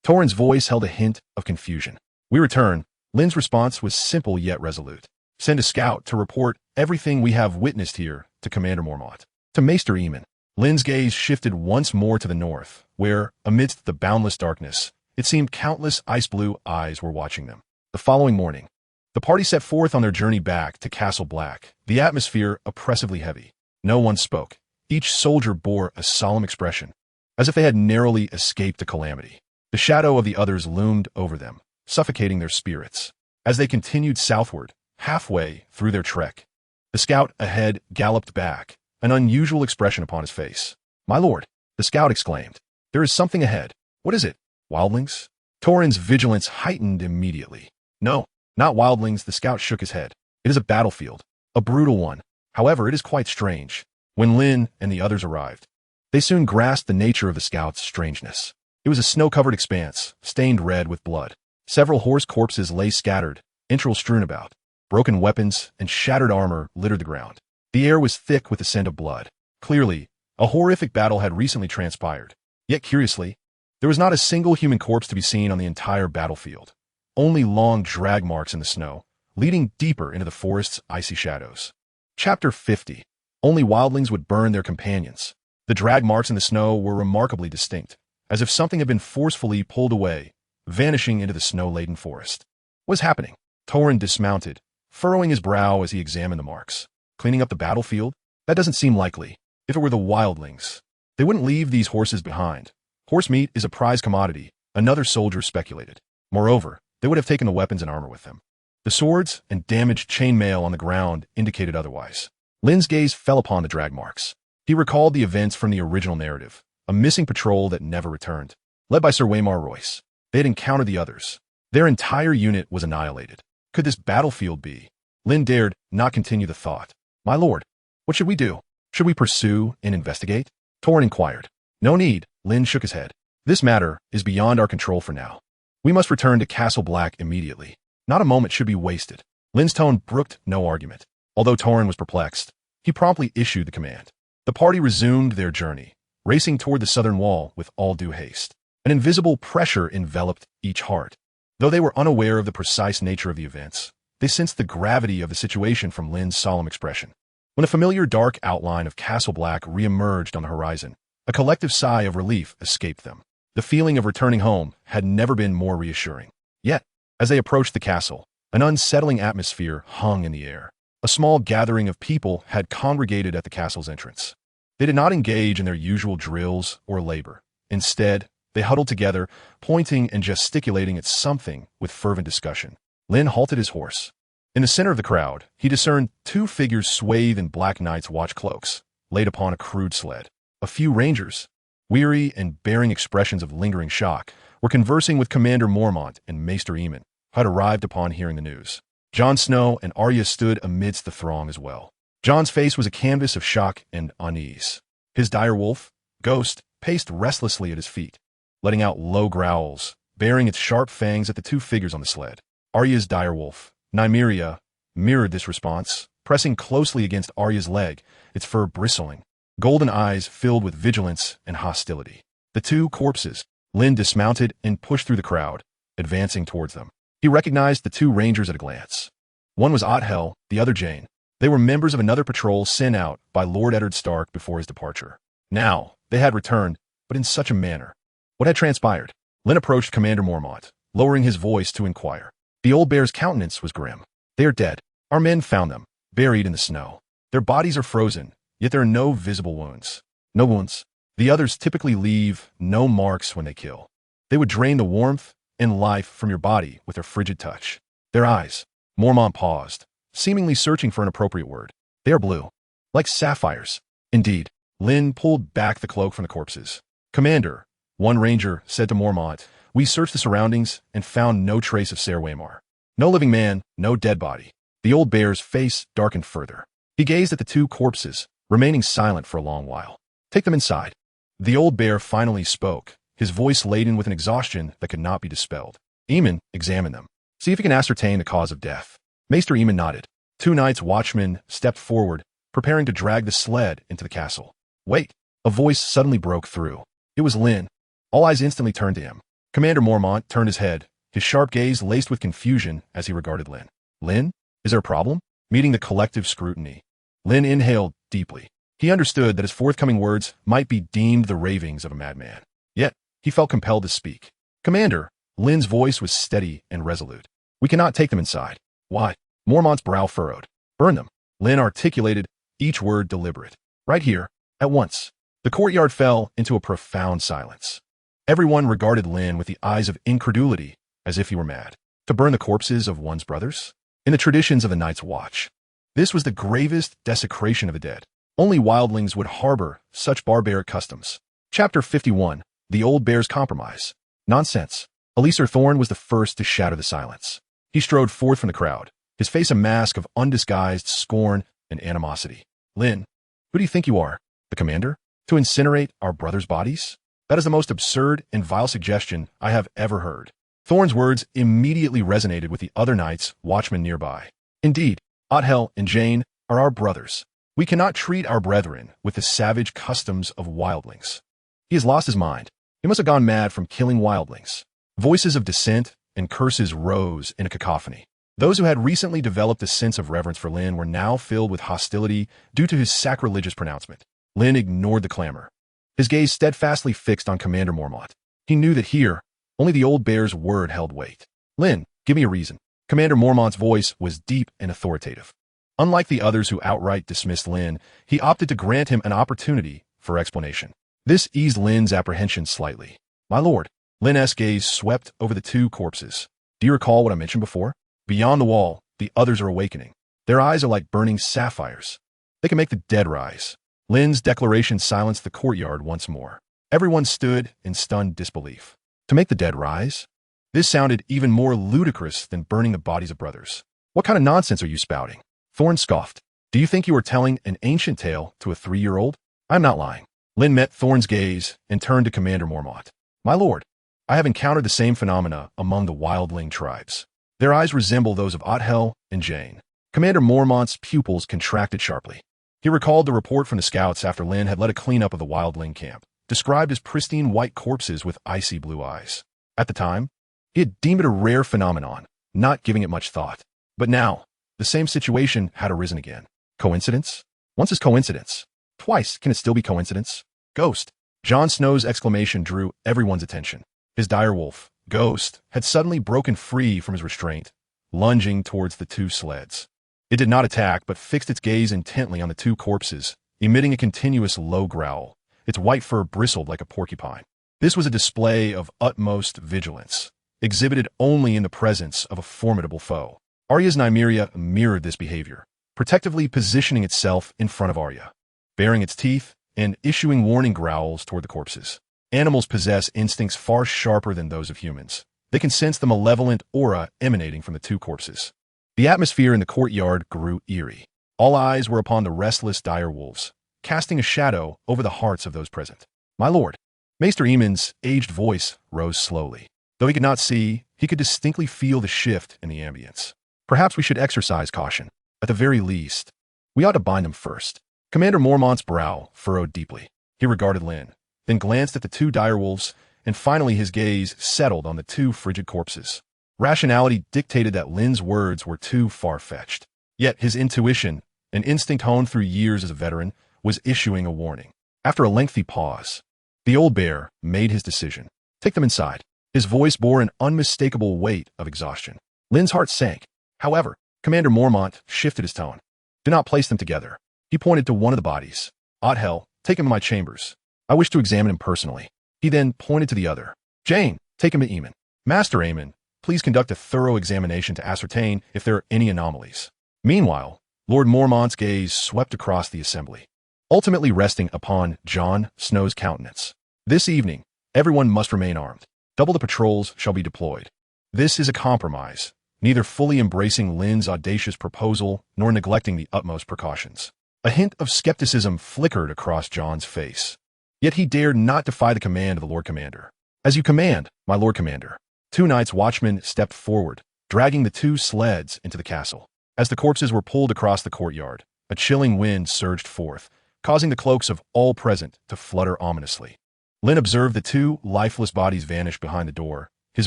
Torrin's voice held a hint of confusion. We return. Lynn's response was simple yet resolute. Send a scout to report everything we have witnessed here to Commander Mormont. To Maester Aemon. Lynn's gaze shifted once more to the north, where, amidst the boundless darkness, it seemed countless ice-blue eyes were watching them. The following morning, the party set forth on their journey back to Castle Black, the atmosphere oppressively heavy. No one spoke. Each soldier bore a solemn expression, as if they had narrowly escaped a calamity. The shadow of the others loomed over them, suffocating their spirits. As they continued southward, halfway through their trek, the scout ahead galloped back, an unusual expression upon his face. My lord, the scout exclaimed. There is something ahead. What is it? Wildlings? Torrin's vigilance heightened immediately. No, not wildlings, the scout shook his head. It is a battlefield, a brutal one. However, it is quite strange. When Lynn and the others arrived, they soon grasped the nature of the scout's strangeness. It was a snow-covered expanse, stained red with blood. Several horse corpses lay scattered, entrails strewn about. Broken weapons and shattered armor littered the ground. The air was thick with the scent of blood. Clearly, a horrific battle had recently transpired. Yet curiously, there was not a single human corpse to be seen on the entire battlefield. Only long drag marks in the snow, leading deeper into the forest's icy shadows. Chapter 50. Only wildlings would burn their companions. The drag marks in the snow were remarkably distinct, as if something had been forcefully pulled away, vanishing into the snow-laden forest. What was happening? Torrin dismounted, furrowing his brow as he examined the marks. Cleaning up the battlefield? That doesn't seem likely. If it were the wildlings, they wouldn't leave these horses behind. Horse meat is a prized commodity, another soldier speculated. Moreover, they would have taken the weapons and armor with them. The swords and damaged chainmail on the ground indicated otherwise. Lynn's gaze fell upon the drag marks. He recalled the events from the original narrative, a missing patrol that never returned. Led by Sir Waymar Royce, they had encountered the others. Their entire unit was annihilated. Could this battlefield be? Lynn dared not continue the thought. My lord, what should we do? Should we pursue and investigate? Torrin inquired. No need, Lynn shook his head. This matter is beyond our control for now. We must return to Castle Black immediately. Not a moment should be wasted. Lynn's tone brooked no argument. Although Torrin was perplexed, he promptly issued the command. The party resumed their journey, racing toward the southern wall with all due haste. An invisible pressure enveloped each heart. Though they were unaware of the precise nature of the events, they sensed the gravity of the situation from Lynn's solemn expression. When a familiar dark outline of Castle Black re-emerged on the horizon, a collective sigh of relief escaped them. The feeling of returning home had never been more reassuring. Yet, as they approached the castle, an unsettling atmosphere hung in the air. A small gathering of people had congregated at the castle's entrance. They did not engage in their usual drills or labor. Instead, They huddled together, pointing and gesticulating at something with fervent discussion. Lynn halted his horse. In the center of the crowd, he discerned two figures swathed in black knight's watch cloaks, laid upon a crude sled. A few rangers, weary and bearing expressions of lingering shock, were conversing with Commander Mormont and Maester Aemon, who had arrived upon hearing the news. Jon Snow and Arya stood amidst the throng as well. Jon's face was a canvas of shock and unease. His direwolf, Ghost, paced restlessly at his feet, letting out low growls, baring its sharp fangs at the two figures on the sled. Arya's direwolf, Nymeria, mirrored this response, pressing closely against Arya's leg, its fur bristling, golden eyes filled with vigilance and hostility. The two corpses, Lynn dismounted and pushed through the crowd, advancing towards them. He recognized the two rangers at a glance. One was Othel, the other Jane. They were members of another patrol sent out by Lord Eddard Stark before his departure. Now, they had returned, but in such a manner. What had transpired? Lynn approached Commander Mormont, lowering his voice to inquire. The old bear's countenance was grim. They are dead. Our men found them, buried in the snow. Their bodies are frozen, yet there are no visible wounds. No wounds. The others typically leave no marks when they kill. They would drain the warmth and life from your body with their frigid touch. Their eyes. Mormont paused, seemingly searching for an appropriate word. They are blue. Like sapphires. Indeed. Lynn pulled back the cloak from the corpses. Commander, one ranger said to Mormont, we searched the surroundings and found no trace of Ser Waymar. No living man, no dead body. The old bear's face darkened further. He gazed at the two corpses, remaining silent for a long while. Take them inside. The old bear finally spoke, his voice laden with an exhaustion that could not be dispelled. Aemon, examine them. See if you can ascertain the cause of death. Maester Aemon nodded. Two knights watchmen stepped forward, preparing to drag the sled into the castle. Wait! A voice suddenly broke through. It was Lynn. All eyes instantly turned to him. Commander Mormont turned his head, his sharp gaze laced with confusion as he regarded Lynn. Lynn? Is there a problem? Meeting the collective scrutiny. Lynn inhaled deeply. He understood that his forthcoming words might be deemed the ravings of a madman. Yet, he felt compelled to speak. Commander, Lynn's voice was steady and resolute. We cannot take them inside. Why? Mormont's brow furrowed. Burn them. Lynn articulated, each word deliberate. Right here, at once. The courtyard fell into a profound silence. Everyone regarded Lynn with the eyes of incredulity, as if he were mad. To burn the corpses of one's brothers? In the traditions of the Night's Watch, this was the gravest desecration of the dead. Only wildlings would harbor such barbaric customs. Chapter 51, The Old Bear's Compromise. Nonsense. Alliser Thorne was the first to shatter the silence. He strode forth from the crowd, his face a mask of undisguised scorn and animosity. Lynn, who do you think you are? The commander? To incinerate our brothers' bodies? That is the most absurd and vile suggestion I have ever heard. Thorne's words immediately resonated with the other knights, watchmen nearby. Indeed, Othel and Jane are our brothers. We cannot treat our brethren with the savage customs of wildlings. He has lost his mind. He must have gone mad from killing wildlings. Voices of dissent and curses rose in a cacophony. Those who had recently developed a sense of reverence for Lynn were now filled with hostility due to his sacrilegious pronouncement. Lynn ignored the clamor, his gaze steadfastly fixed on Commander Mormont. He knew that here, only the old bear's word held weight. Lynn, give me a reason. Commander Mormont's voice was deep and authoritative. Unlike the others who outright dismissed Lynn, he opted to grant him an opportunity for explanation. This eased Lynn's apprehension slightly. My lord, Lynn's gaze swept over the two corpses. Do you recall what I mentioned before? Beyond the wall, the others are awakening. Their eyes are like burning sapphires. They can make the dead rise. Lynn's declaration silenced the courtyard once more. Everyone stood in stunned disbelief. To make the dead rise? This sounded even more ludicrous than burning the bodies of brothers. What kind of nonsense are you spouting? Thorne scoffed. Do you think you are telling an ancient tale to a 3-year-old? I'm not lying. Lynn met Thorne's gaze and turned to Commander Mormont. My lord, I have encountered the same phenomena among the wildling tribes. Their eyes resemble those of Othel and Jane. Commander Mormont's pupils contracted sharply. He recalled the report from the scouts after Lynn had led a cleanup of the wildling camp, described as pristine white corpses with icy blue eyes. At the time, he had deemed it a rare phenomenon, not giving it much thought. But now, the same situation had arisen again. Coincidence? Once is coincidence. Twice can it still be coincidence? Ghost. Jon Snow's exclamation drew everyone's attention. His direwolf, Ghost, had suddenly broken free from his restraint, lunging towards the two sleds. It did not attack, but fixed its gaze intently on the two corpses, emitting a continuous low growl. Its white fur bristled like a porcupine. This was a display of utmost vigilance, exhibited only in the presence of a formidable foe. Arya's Nymeria mirrored this behavior, protectively positioning itself in front of Arya, baring its teeth and issuing warning growls toward the corpses. Animals possess instincts far sharper than those of humans. They can sense the malevolent aura emanating from the two corpses. The atmosphere in the courtyard grew eerie. All eyes were upon the restless dire wolves, casting a shadow over the hearts of those present. "My lord." Maester Aemon's aged voice rose slowly. Though he could not see, he could distinctly feel the shift in the ambience. "Perhaps we should exercise caution. At the very least, we ought to bind him first." Commander Mormont's brow furrowed deeply. He regarded Lynn, then glanced at the two direwolves, and finally his gaze settled on the two frigid corpses. Rationality dictated that Lynn's words were too far-fetched. Yet his intuition, an instinct honed through years as a veteran, was issuing a warning. After a lengthy pause, the old bear made his decision. "Take them inside." His voice bore an unmistakable weight of exhaustion. Lynn's heart sank. However, Commander Mormont shifted his tone. "Do not place them together." He pointed to one of the bodies. "Odd hell, take him to my chambers. I wish to examine him personally." He then pointed to the other. "Jane, take him to Aemon. Master Aemon, please conduct a thorough examination to ascertain if there are any anomalies." Meanwhile, Lord Mormont's gaze swept across the assembly, ultimately resting upon Jon Snow's countenance. "This evening, everyone must remain armed. Double the patrols shall be deployed. This is a compromise, neither fully embracing Lynn's audacious proposal nor neglecting the utmost precautions." A hint of skepticism flickered across Jon's face. Yet he dared not defy the command of the Lord Commander. "As you command, my Lord Commander." Two Night's Watchmen stepped forward, dragging the two sleds into the castle. As the corpses were pulled across the courtyard, a chilling wind surged forth, causing the cloaks of all present to flutter ominously. Lynn observed the two lifeless bodies vanish behind the door, his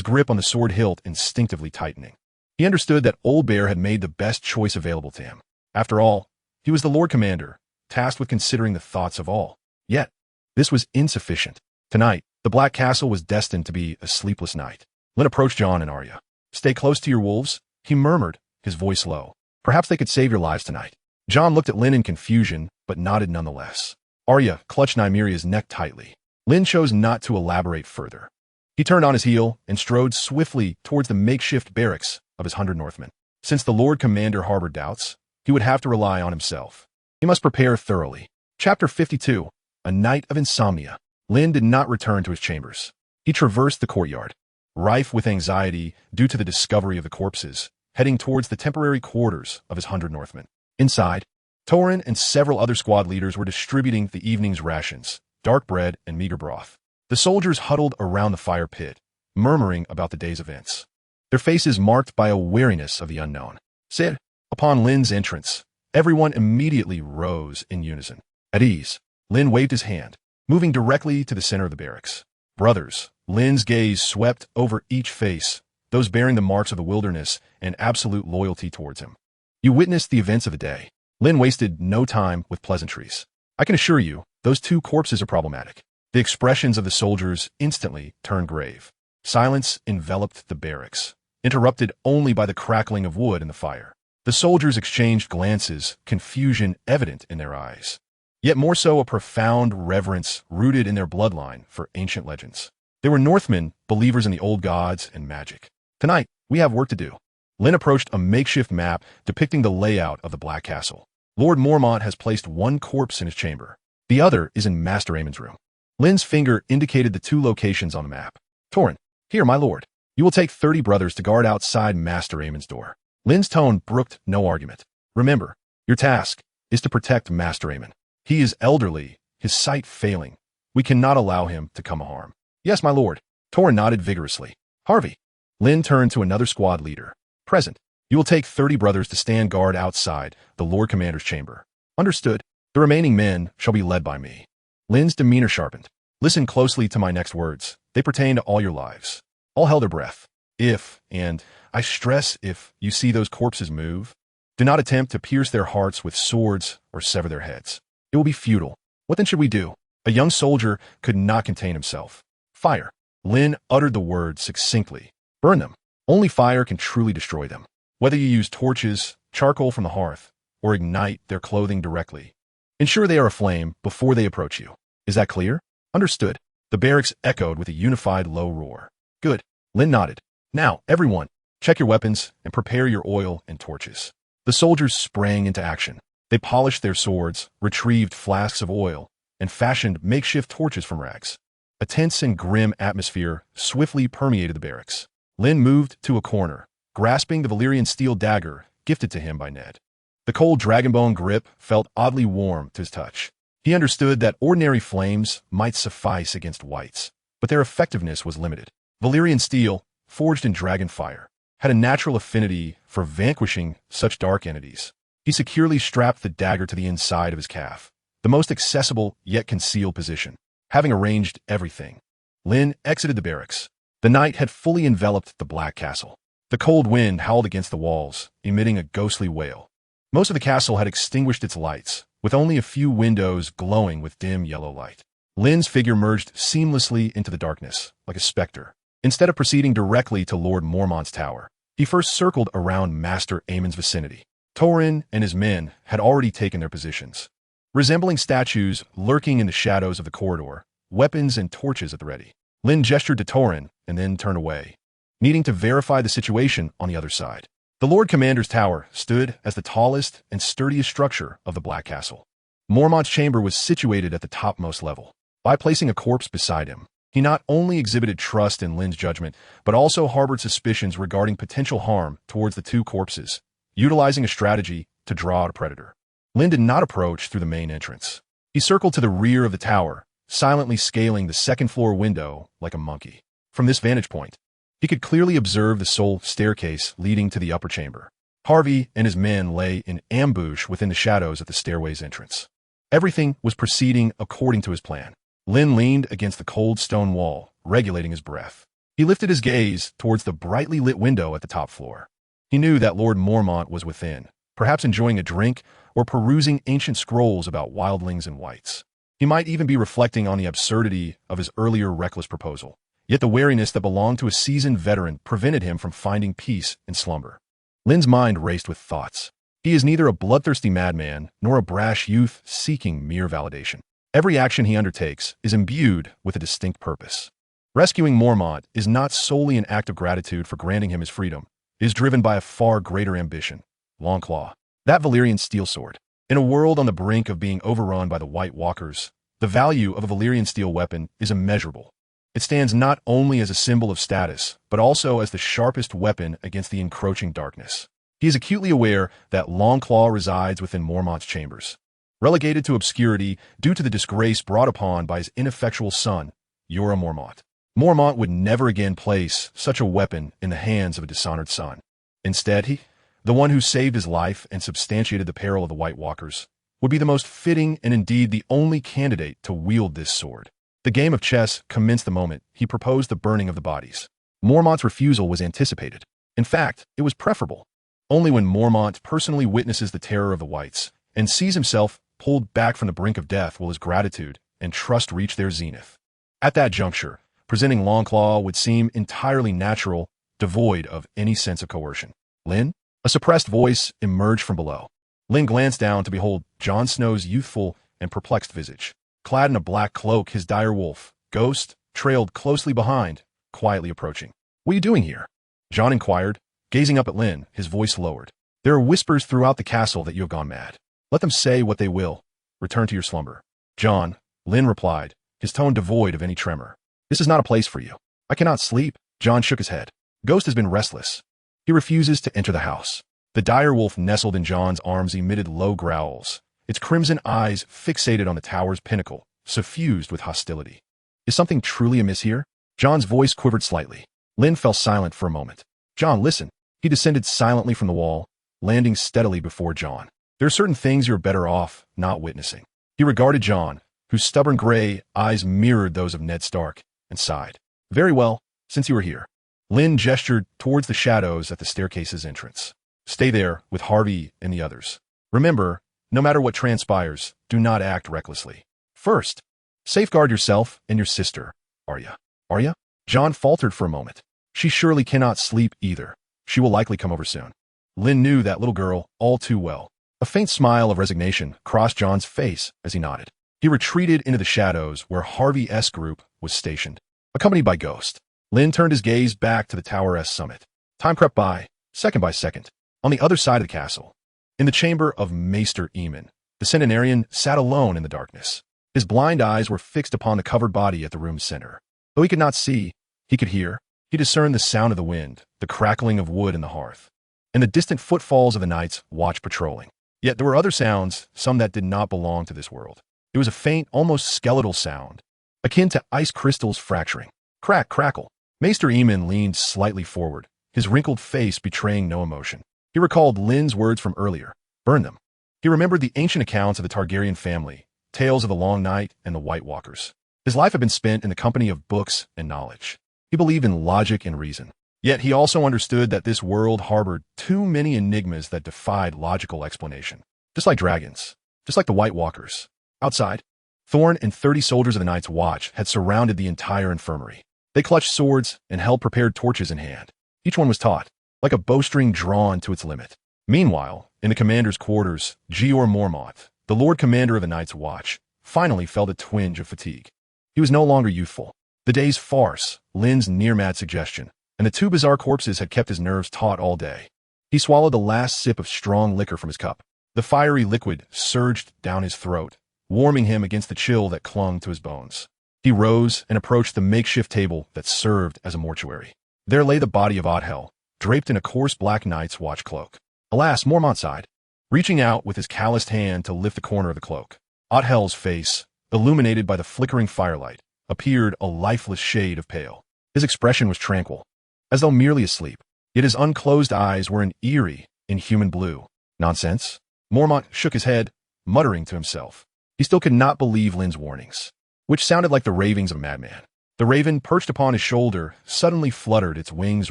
grip on the sword hilt instinctively tightening. He understood that Old Bear had made the best choice available to him. After all, he was the Lord Commander, tasked with considering the thoughts of all. Yet, this was insufficient. Tonight, the Black Castle was destined to be a sleepless night. Lynn approached Jon and Arya. "Stay close to your wolves," he murmured, his voice low. "Perhaps they could save your lives tonight." Jon looked at Lynn in confusion, but nodded nonetheless. Arya clutched Nymeria's neck tightly. Lynn chose not to elaborate further. He turned on his heel and strode swiftly towards the makeshift barracks of his 100 Northmen. Since the Lord Commander harbored doubts, he would have to rely on himself. He must prepare thoroughly. Chapter 52. A Night of Insomnia. Lynn did not return to his chambers. He traversed the courtyard, rife with anxiety due to the discovery of the corpses, heading towards the temporary quarters of his 100 Northmen. Inside, Torrin and several other squad leaders were distributing the evening's rations, dark bread and meager broth. The soldiers huddled around the fire pit, murmuring about the day's events, their faces marked by a wariness of the unknown. Sid, upon Lynn's entrance, everyone immediately rose in unison. At ease, Lynn waved his hand, moving directly to the center of the barracks. "Brothers," Lynn's gaze swept over each face, those bearing the marks of the wilderness and absolute loyalty towards him. "You witnessed the events of the day." Lynn wasted no time with pleasantries. "I can assure you, those two corpses are problematic." The expressions of the soldiers instantly turned grave. Silence enveloped the barracks, interrupted only by the crackling of wood in the fire. The soldiers exchanged glances, confusion evident in their eyes, yet more so a profound reverence rooted in their bloodline for ancient legends. They were Northmen, believers in the old gods and magic. "Tonight, we have work to do." Lynn approached a makeshift map depicting the layout of the Black Castle. Lord Mormont has placed one corpse in his chamber. The other is in Master Aemon's room. Lynn's finger indicated the two locations on the map. "Torrin, here, my lord. You will take 30 brothers to guard outside Master Aemon's door." Lynn's tone brooked no argument. "Remember, your task is to protect Master Aemon. He is elderly, his sight failing. We cannot allow him to come harm." "Yes, my lord." Torrin nodded vigorously. "Harvey." Lynn turned to another squad leader. "Present. You will take 30 brothers to stand guard outside the Lord Commander's chamber." "Understood. The remaining men shall be led by me." Lynn's demeanor sharpened. "Listen closely to my next words. They pertain to all your lives." All held their breath. If, and I stress if, you see those corpses move, do not attempt to pierce their hearts with swords or sever their heads. It will be futile. What then should we do? A young soldier could not contain himself. "Fire." Lynn uttered the word succinctly. "Burn them. Only fire can truly destroy them. Whether you use torches, charcoal from the hearth, or ignite their clothing directly, ensure they are aflame before they approach you. Is that clear?" "Understood." The barracks echoed with a unified low roar. Good. Lynn nodded. Now, everyone, check your weapons and prepare your oil and torches. The soldiers sprang into action. They polished their swords, retrieved flasks of oil, and fashioned makeshift torches from rags. A tense and grim atmosphere swiftly permeated the barracks. Lynn moved to a corner, grasping the Valyrian steel dagger gifted to him by Ned. The cold dragonbone grip felt oddly warm to his touch. He understood that ordinary flames might suffice against whites, but their effectiveness was limited. Valyrian steel, forged in dragon fire, had a natural affinity for vanquishing such dark entities. He securely strapped the dagger to the inside of his calf, the most accessible yet concealed position. Having arranged everything, Lynn exited the barracks. The night had fully enveloped the Black Castle. The cold wind howled against the walls, emitting a ghostly wail. Most of the castle had extinguished its lights, with only a few windows glowing with dim yellow light. Lynn's figure merged seamlessly into the darkness, like a specter. Instead of proceeding directly to Lord Mormont's tower, he first circled around Master Aemon's vicinity. Torrin and his men had already taken their positions. Resembling statues lurking in the shadows of the corridor, weapons and torches at the ready. Lynn gestured to Torrin and then turned away, needing to verify the situation on the other side. The Lord Commander's tower stood as the tallest and sturdiest structure of the Black Castle. Mormont's chamber was situated at the topmost level. By placing a corpse beside him, he not only exhibited trust in Lynn's judgment, but also harbored suspicions regarding potential harm towards the two corpses, utilizing a strategy to draw out a predator. Lynn did not approach through the main entrance. He circled to the rear of the tower, silently scaling the second-floor window like a monkey. From this vantage point, he could clearly observe the sole staircase leading to the upper chamber. Harvey and his men lay in ambush within the shadows at the stairway's entrance. Everything was proceeding according to his plan. Lynn leaned against the cold stone wall, regulating his breath. He lifted his gaze towards the brightly lit window at the top floor. He knew that Lord Mormont was within, perhaps enjoying a drink or perusing ancient scrolls about wildlings and whites. He might even be reflecting on the absurdity of his earlier reckless proposal. Yet the wariness that belonged to a seasoned veteran prevented him from finding peace in slumber. Lynn's mind raced with thoughts. He is neither a bloodthirsty madman nor a brash youth seeking mere validation. Every action he undertakes is imbued with a distinct purpose. Rescuing Mormont is not solely an act of gratitude for granting him his freedom. It is driven by a far greater ambition. Longclaw, that Valyrian steel sword. In a world on the brink of being overrun by the White Walkers, the value of a Valyrian steel weapon is immeasurable. It stands not only as a symbol of status, but also as the sharpest weapon against the encroaching darkness. He is acutely aware that Longclaw resides within Mormont's chambers. Relegated to obscurity due to the disgrace brought upon by his ineffectual son, Jorah Mormont. Mormont would never again place such a weapon in the hands of a dishonored son. Instead, he, the one who saved his life and substantiated the peril of the White Walkers, would be the most fitting and indeed the only candidate to wield this sword. The game of chess commenced the moment he proposed the burning of the bodies. Mormont's refusal was anticipated. In fact, it was preferable. Only when Mormont personally witnesses the terror of the whites and sees himself pulled back from the brink of death will his gratitude and trust reach their zenith. At that juncture, presenting Longclaw would seem entirely natural, devoid of any sense of coercion. Lynn? A suppressed voice emerged from below. Lynn glanced down to behold Jon Snow's youthful and perplexed visage. Clad in a black cloak, his dire wolf, Ghost, trailed closely behind, quietly approaching. "What are you doing here?" Jon inquired, gazing up at Lynn, his voice lowered. "There are whispers throughout the castle that you have gone mad. Let them say what they will. Return to your slumber." "Jon," Lynn replied, his tone devoid of any tremor. "This is not a place for you." "I cannot sleep." Jon shook his head. "Ghost has been restless. He refuses to enter the house." The dire wolf nestled in Jon's arms emitted low growls, its crimson eyes fixated on the tower's pinnacle, suffused with hostility. "Is something truly amiss here?" Jon's voice quivered slightly. Lynn fell silent for a moment. "Jon, listen." He descended silently from the wall, landing steadily before Jon. "There are certain things you're better off not witnessing." He regarded Jon, whose stubborn gray eyes mirrored those of Ned Stark, and sighed. "Very well, since you are here." Lynn gestured towards the shadows at the staircase's entrance. "Stay there with Harvey and the others. Remember, no matter what transpires, do not act recklessly. First, safeguard yourself and your sister, Arya." "Arya?" Jon faltered for a moment. "She surely cannot sleep either. She will likely come over soon." Lynn knew that little girl all too well. A faint smile of resignation crossed Jon's face as he nodded. He retreated into the shadows where Harvey S. Group was stationed, accompanied by Ghost. Lynn turned his gaze back to the Tower S summit. Time crept by second. On the other side of the castle, in the chamber of Maester Eamon, the centenarian sat alone in the darkness. His blind eyes were fixed upon the covered body at the room's center. Though he could not see, he could hear. He discerned the sound of the wind, the crackling of wood in the hearth, and the distant footfalls of the Night's Watch patrolling. Yet there were other sounds, some that did not belong to this world. It was a faint, almost skeletal sound, akin to ice crystals fracturing. Crack, crackle. Maester Eamon leaned slightly forward, his wrinkled face betraying no emotion. He recalled Lynn's words from earlier. Burn them. He remembered the ancient accounts of the Targaryen family, tales of the Long Night and the White Walkers. His life had been spent in the company of books and knowledge. He believed in logic and reason. Yet he also understood that this world harbored too many enigmas that defied logical explanation. Just like dragons. Just like the White Walkers. Outside, Thorne and 30 soldiers of the Night's Watch had surrounded the entire infirmary. They clutched swords and held prepared torches in hand. Each one was taut, like a bowstring drawn to its limit. Meanwhile, in the commander's quarters, Jeor Mormont, the Lord Commander of the Night's Watch, finally felt a twinge of fatigue. He was no longer youthful. The day's farce, Lynn's near-mad suggestion, and the two bizarre corpses had kept his nerves taut all day. He swallowed the last sip of strong liquor from his cup. The fiery liquid surged down his throat, warming him against the chill that clung to his bones. He rose and approached the makeshift table that served as a mortuary. There lay the body of Othel, draped in a coarse black Night's Watch cloak. Alas, Mormont sighed, reaching out with his calloused hand to lift the corner of the cloak. Othel's face, illuminated by the flickering firelight, appeared a lifeless shade of pale. His expression was tranquil, as though merely asleep, yet his unclosed eyes were an eerie, inhuman blue. Nonsense? Mormont shook his head, muttering to himself. He still could not believe Lynn's warnings, which sounded like the ravings of a madman. The raven, perched upon his shoulder, suddenly fluttered its wings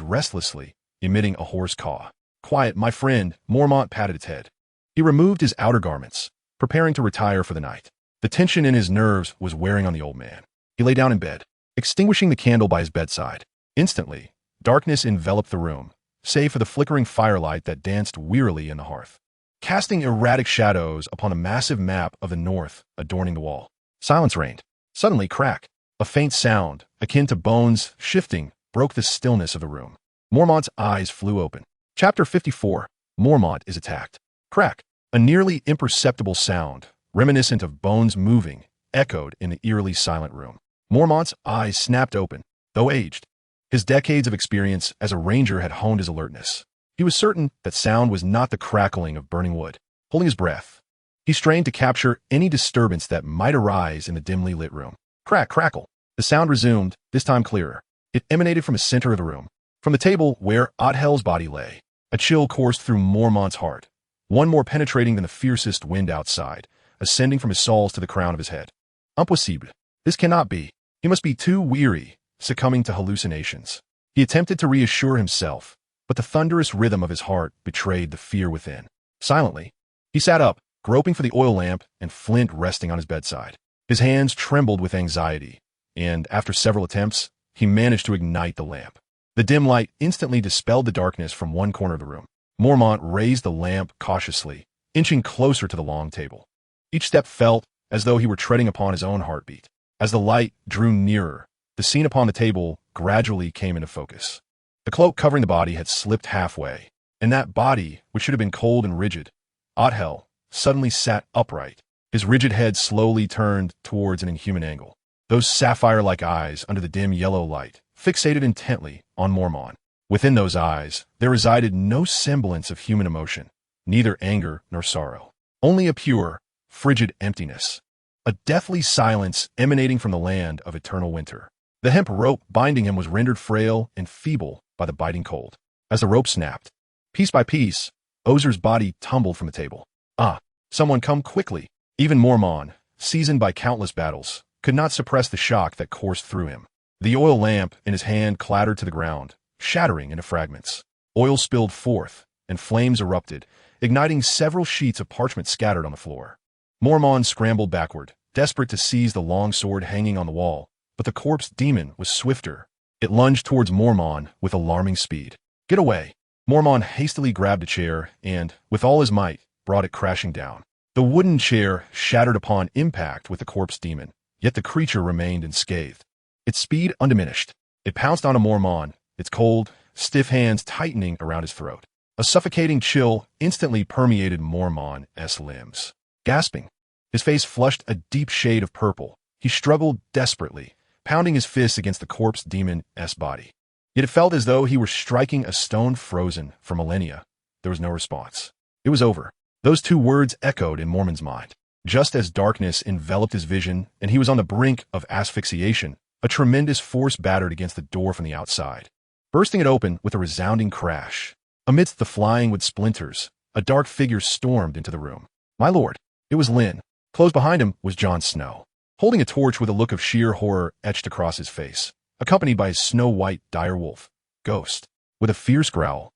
restlessly, emitting a hoarse caw. Quiet, my friend, Mormont patted its head. He removed his outer garments, preparing to retire for the night. The tension in his nerves was wearing on the old man. He lay down in bed, extinguishing the candle by his bedside. Instantly, darkness enveloped the room, save for the flickering firelight that danced wearily in the hearth, casting erratic shadows upon a massive map of the north adorning the wall. Silence reigned. Suddenly, crack. A faint sound, akin to bones shifting, broke the stillness of the room. Mormont's eyes flew open. Chapter 54. Mormont is attacked. Crack. A nearly imperceptible sound, reminiscent of bones moving, echoed in the eerily silent room. Mormont's eyes snapped open, though aged. His decades of experience as a ranger had honed his alertness. He was certain that sound was not the crackling of burning wood. Holding his breath, he strained to capture any disturbance that might arise in the dimly lit room. Crack, crackle. The sound resumed, this time clearer. It emanated from the center of the room, from the table where Othel's body lay. A chill coursed through Mormont's heart, one more penetrating than the fiercest wind outside, ascending from his soles to the crown of his head. Impossible. This cannot be. He must be too weary, succumbing to hallucinations. He attempted to reassure himself, but the thunderous rhythm of his heart betrayed the fear within. Silently, he sat up, groping for the oil lamp and flint resting on his bedside. His hands trembled with anxiety, and after several attempts, he managed to ignite the lamp. The dim light instantly dispelled the darkness from one corner of the room. Mormont raised the lamp cautiously, inching closer to the long table. Each step felt as though he were treading upon his own heartbeat. As the light drew nearer, the scene upon the table gradually came into focus. The cloak covering the body had slipped halfway, and that body, which should have been cold and rigid, Othel, suddenly sat upright, his rigid head slowly turned towards an inhuman angle. Those sapphire-like eyes under the dim yellow light fixated intently on Mormont. Within those eyes, there resided no semblance of human emotion, neither anger nor sorrow. Only a pure, frigid emptiness. A deathly silence emanating from the land of eternal winter. The hemp rope binding him was rendered frail and feeble by the biting cold. As the rope snapped, piece by piece, Ozer's body tumbled from the table. Ah, someone come quickly. Even Mormont, seasoned by countless battles, could not suppress the shock that coursed through him. The oil lamp in his hand clattered to the ground, shattering into fragments. Oil spilled forth, and flames erupted, igniting several sheets of parchment scattered on the floor. Mormont scrambled backward, desperate to seize the long sword hanging on the wall, but the corpse demon was swifter. It lunged towards Mormont with alarming speed. Get away! Mormont hastily grabbed a chair and, with all his might, brought it crashing down. The wooden chair shattered upon impact with the corpse demon, yet the creature remained unscathed. Its speed undiminished. It pounced on a Mormon, its cold, stiff hands tightening around his throat. A suffocating chill instantly permeated Mormon's limbs. Gasping, his face flushed a deep shade of purple. He struggled desperately, pounding his fists against the corpse demon's body. Yet it felt as though he were striking a stone frozen for millennia. There was no response. It was over. Those two words echoed in Mormon's mind. Just as darkness enveloped his vision and he was on the brink of asphyxiation, a tremendous force battered against the door from the outside, bursting it open with a resounding crash. Amidst the flying wood splinters, a dark figure stormed into the room. My lord, it was Lynn. Close behind him was Jon Snow, holding a torch with a look of sheer horror etched across his face, accompanied by his snow-white direwolf, Ghost. With a fierce growl,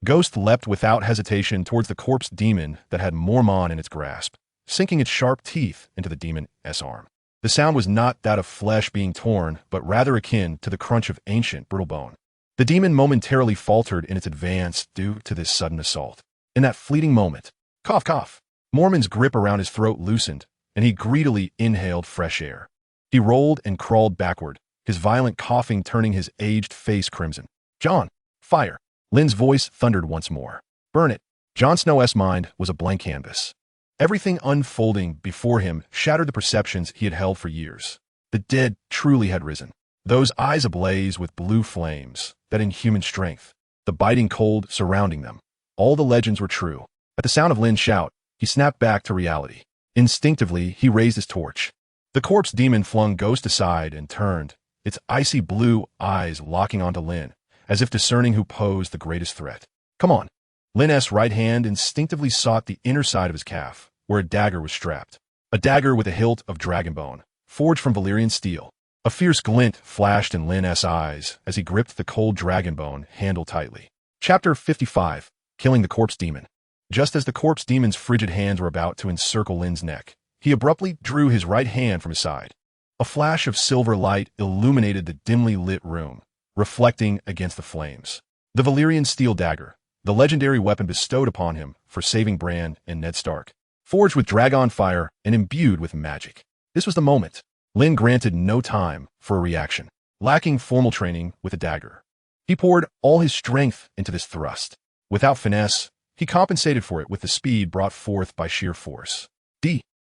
Ghost leapt without hesitation towards the corpse demon that had Mormon in its grasp, sinking its sharp teeth into the demon's arm. The sound was not that of flesh being torn, but rather akin to the crunch of ancient, brittle bone. The demon momentarily faltered in its advance due to this sudden assault. In that fleeting moment, cough, cough, Mormon's grip around his throat loosened, and he greedily inhaled fresh air. He rolled and crawled backward, his violent coughing turning his aged face crimson. Jon, fire! Lynn's voice thundered once more. Burn it! Jon Snow's mind was a blank canvas. Everything unfolding before him shattered the perceptions he had held for years. The dead truly had risen. Those eyes ablaze with blue flames, that inhuman strength, the biting cold surrounding them. All the legends were true. At the sound of Lynn's shout, he snapped back to reality. Instinctively, he raised his torch. The corpse demon flung Ghost aside and turned, its icy blue eyes locking onto Lynn, as if discerning who posed the greatest threat. Come on. Lynn's right hand instinctively sought the inner side of his calf, where a dagger was strapped. A dagger with a hilt of dragonbone, forged from Valyrian steel. A fierce glint flashed in Lynn's eyes as he gripped the cold dragonbone handle tightly. Chapter 55. Killing the Corpse Demon. Just as the corpse demon's frigid hands were about to encircle Lynn's neck, he abruptly drew his right hand from his side. A flash of silver light illuminated the dimly lit room, reflecting against the flames. The Valyrian steel dagger, the legendary weapon bestowed upon him for saving Bran and Ned Stark, forged with dragon fire and imbued with magic. This was the moment. Lynn granted no time for a reaction. Lacking formal training with a dagger, he poured all his strength into this thrust. Without finesse, he compensated for it with the speed brought forth by sheer force.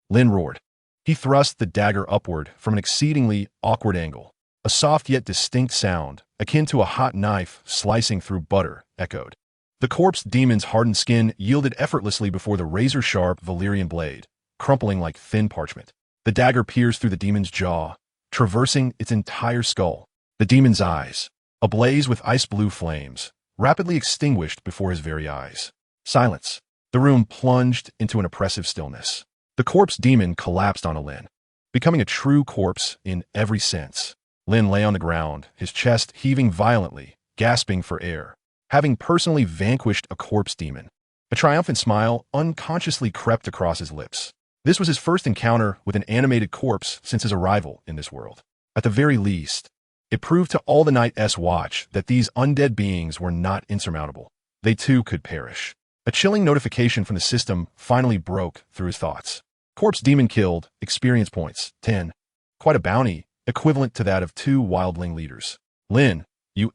Lynn roared. He thrust the dagger upward from an exceedingly awkward angle. A soft yet distinct sound, akin to a hot knife slicing through butter, echoed. The corpse demon's hardened skin yielded effortlessly before the razor-sharp Valyrian blade, crumpling like thin parchment. The dagger pierced through the demon's jaw, traversing its entire skull. The demon's eyes, ablaze with ice-blue flames, rapidly extinguished before his very eyes. Silence. The room plunged into an oppressive stillness. The corpse demon collapsed on Lynn, becoming a true corpse in every sense. Lynn lay on the ground, his chest heaving violently, gasping for air. Having personally vanquished a corpse demon, a triumphant smile unconsciously crept across his lips. This was his first encounter with an animated corpse since his arrival in this world. At the very least, it proved to all the Night's Watch that these undead beings were not insurmountable. They too could perish. A chilling notification from the system finally broke through his thoughts. Corpse demon killed, experience points, 10. Quite a bounty, equivalent to that of 2 wildling leaders. Lynn,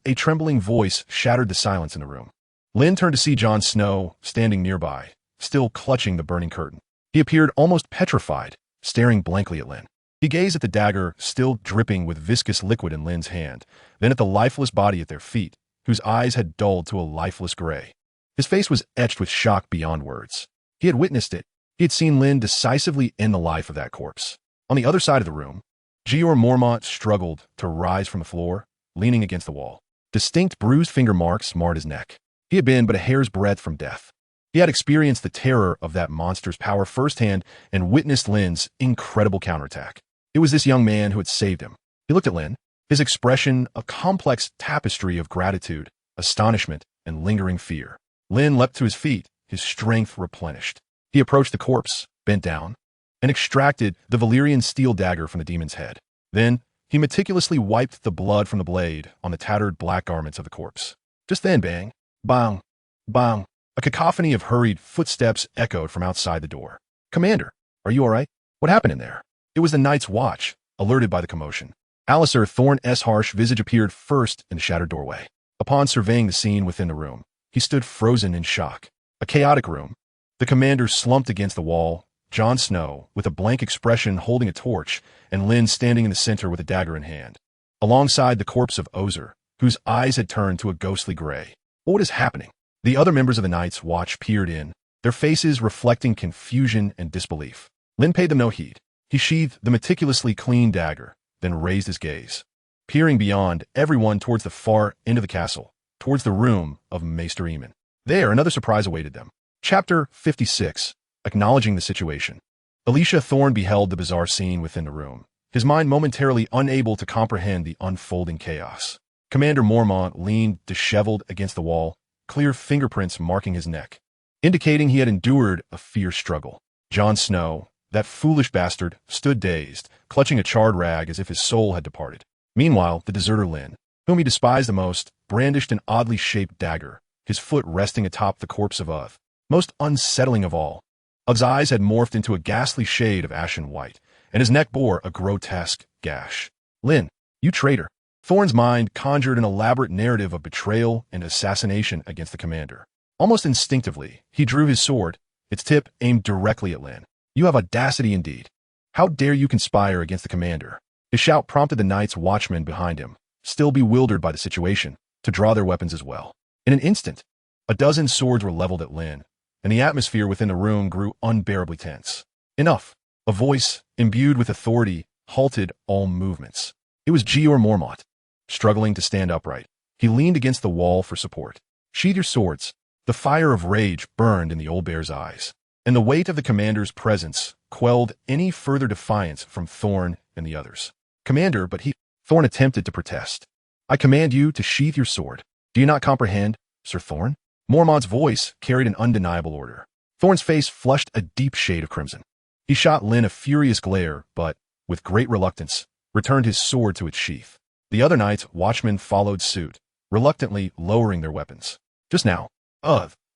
a trembling voice shattered the silence in the room. Lynn turned to see Jon Snow standing nearby, still clutching the burning curtain. He appeared almost petrified, staring blankly at Lynn. He gazed at the dagger still dripping with viscous liquid in Lynn's hand, then at the lifeless body at their feet, whose eyes had dulled to a lifeless gray. His face was etched with shock beyond words. He had witnessed it. He had seen Lynn decisively end the life of that corpse. On the other side of the room, Jeor Mormont struggled to rise from the floor, leaning against the wall. Distinct bruised finger marks marred his neck. He had been but a hair's breadth from death. He had experienced the terror of that monster's power firsthand and witnessed Lynn's incredible counterattack. It was this young man who had saved him. He looked at Lynn, his expression a complex tapestry of gratitude, astonishment, and lingering fear. Lynn leapt to his feet, his strength replenished. He approached the corpse, bent down, and extracted the Valyrian steel dagger from the demon's head. Then, he meticulously wiped the blood from the blade on the tattered black garments of the corpse. Just then, bang, bang, bang, a cacophony of hurried footsteps echoed from outside the door. Commander, are you all right? What happened in there? It was the Night's Watch, alerted by the commotion. Alistair Thorne's harsh visage appeared first in the shattered doorway. Upon surveying the scene within the room, he stood frozen in shock. A chaotic room. The commander slumped against the wall, Jon Snow, with a blank expression holding a torch, and Lynn standing in the center with a dagger in hand. Alongside the corpse of Ozer, whose eyes had turned to a ghostly gray. What is happening? The other members of the Night's Watch peered in, their faces reflecting confusion and disbelief. Lynn paid them no heed. He sheathed the meticulously clean dagger, then raised his gaze, peering beyond everyone towards the far end of the castle, towards the room of Maester Aemon. There, another surprise awaited them. Chapter 56, Acknowledging the Situation. Alicia Thorne beheld the bizarre scene within the room, his mind momentarily unable to comprehend the unfolding chaos. Commander Mormont leaned disheveled against the wall, clear fingerprints marking his neck, indicating he had endured a fierce struggle. Jon Snow, that foolish bastard, stood dazed, clutching a charred rag as if his soul had departed. Meanwhile, the deserter Lynn, whom he despised the most, brandished an oddly shaped dagger, his foot resting atop the corpse of Uth. Most unsettling of all, Uth's eyes had morphed into a ghastly shade of ashen white, and his neck bore a grotesque gash. Lynn, you traitor. Thorne's mind conjured an elaborate narrative of betrayal and assassination against the commander. Almost instinctively, he drew his sword, its tip aimed directly at Lynn. You have audacity indeed. How dare you conspire against the commander? His shout prompted the Night's Watchmen behind him, still bewildered by the situation, to draw their weapons as well. In an instant, a dozen swords were leveled at Lynn, and the atmosphere within the room grew unbearably tense. Enough. A voice, imbued with authority, halted all movements. It was Jeor Mormont. Struggling to stand upright, he leaned against the wall for support. Sheathe your swords. The fire of rage burned in the old bear's eyes, and the weight of the commander's presence quelled any further defiance from Thorne and the others. Commander, but Thorne attempted to protest. I command you to sheathe your sword. Do you not comprehend, Sir Thorne? Mormont's voice carried an undeniable order. Thorne's face flushed a deep shade of crimson. He shot Lynn a furious glare, but, with great reluctance, returned his sword to its sheath. The other Night's Watchmen followed suit, reluctantly lowering their weapons. Just now,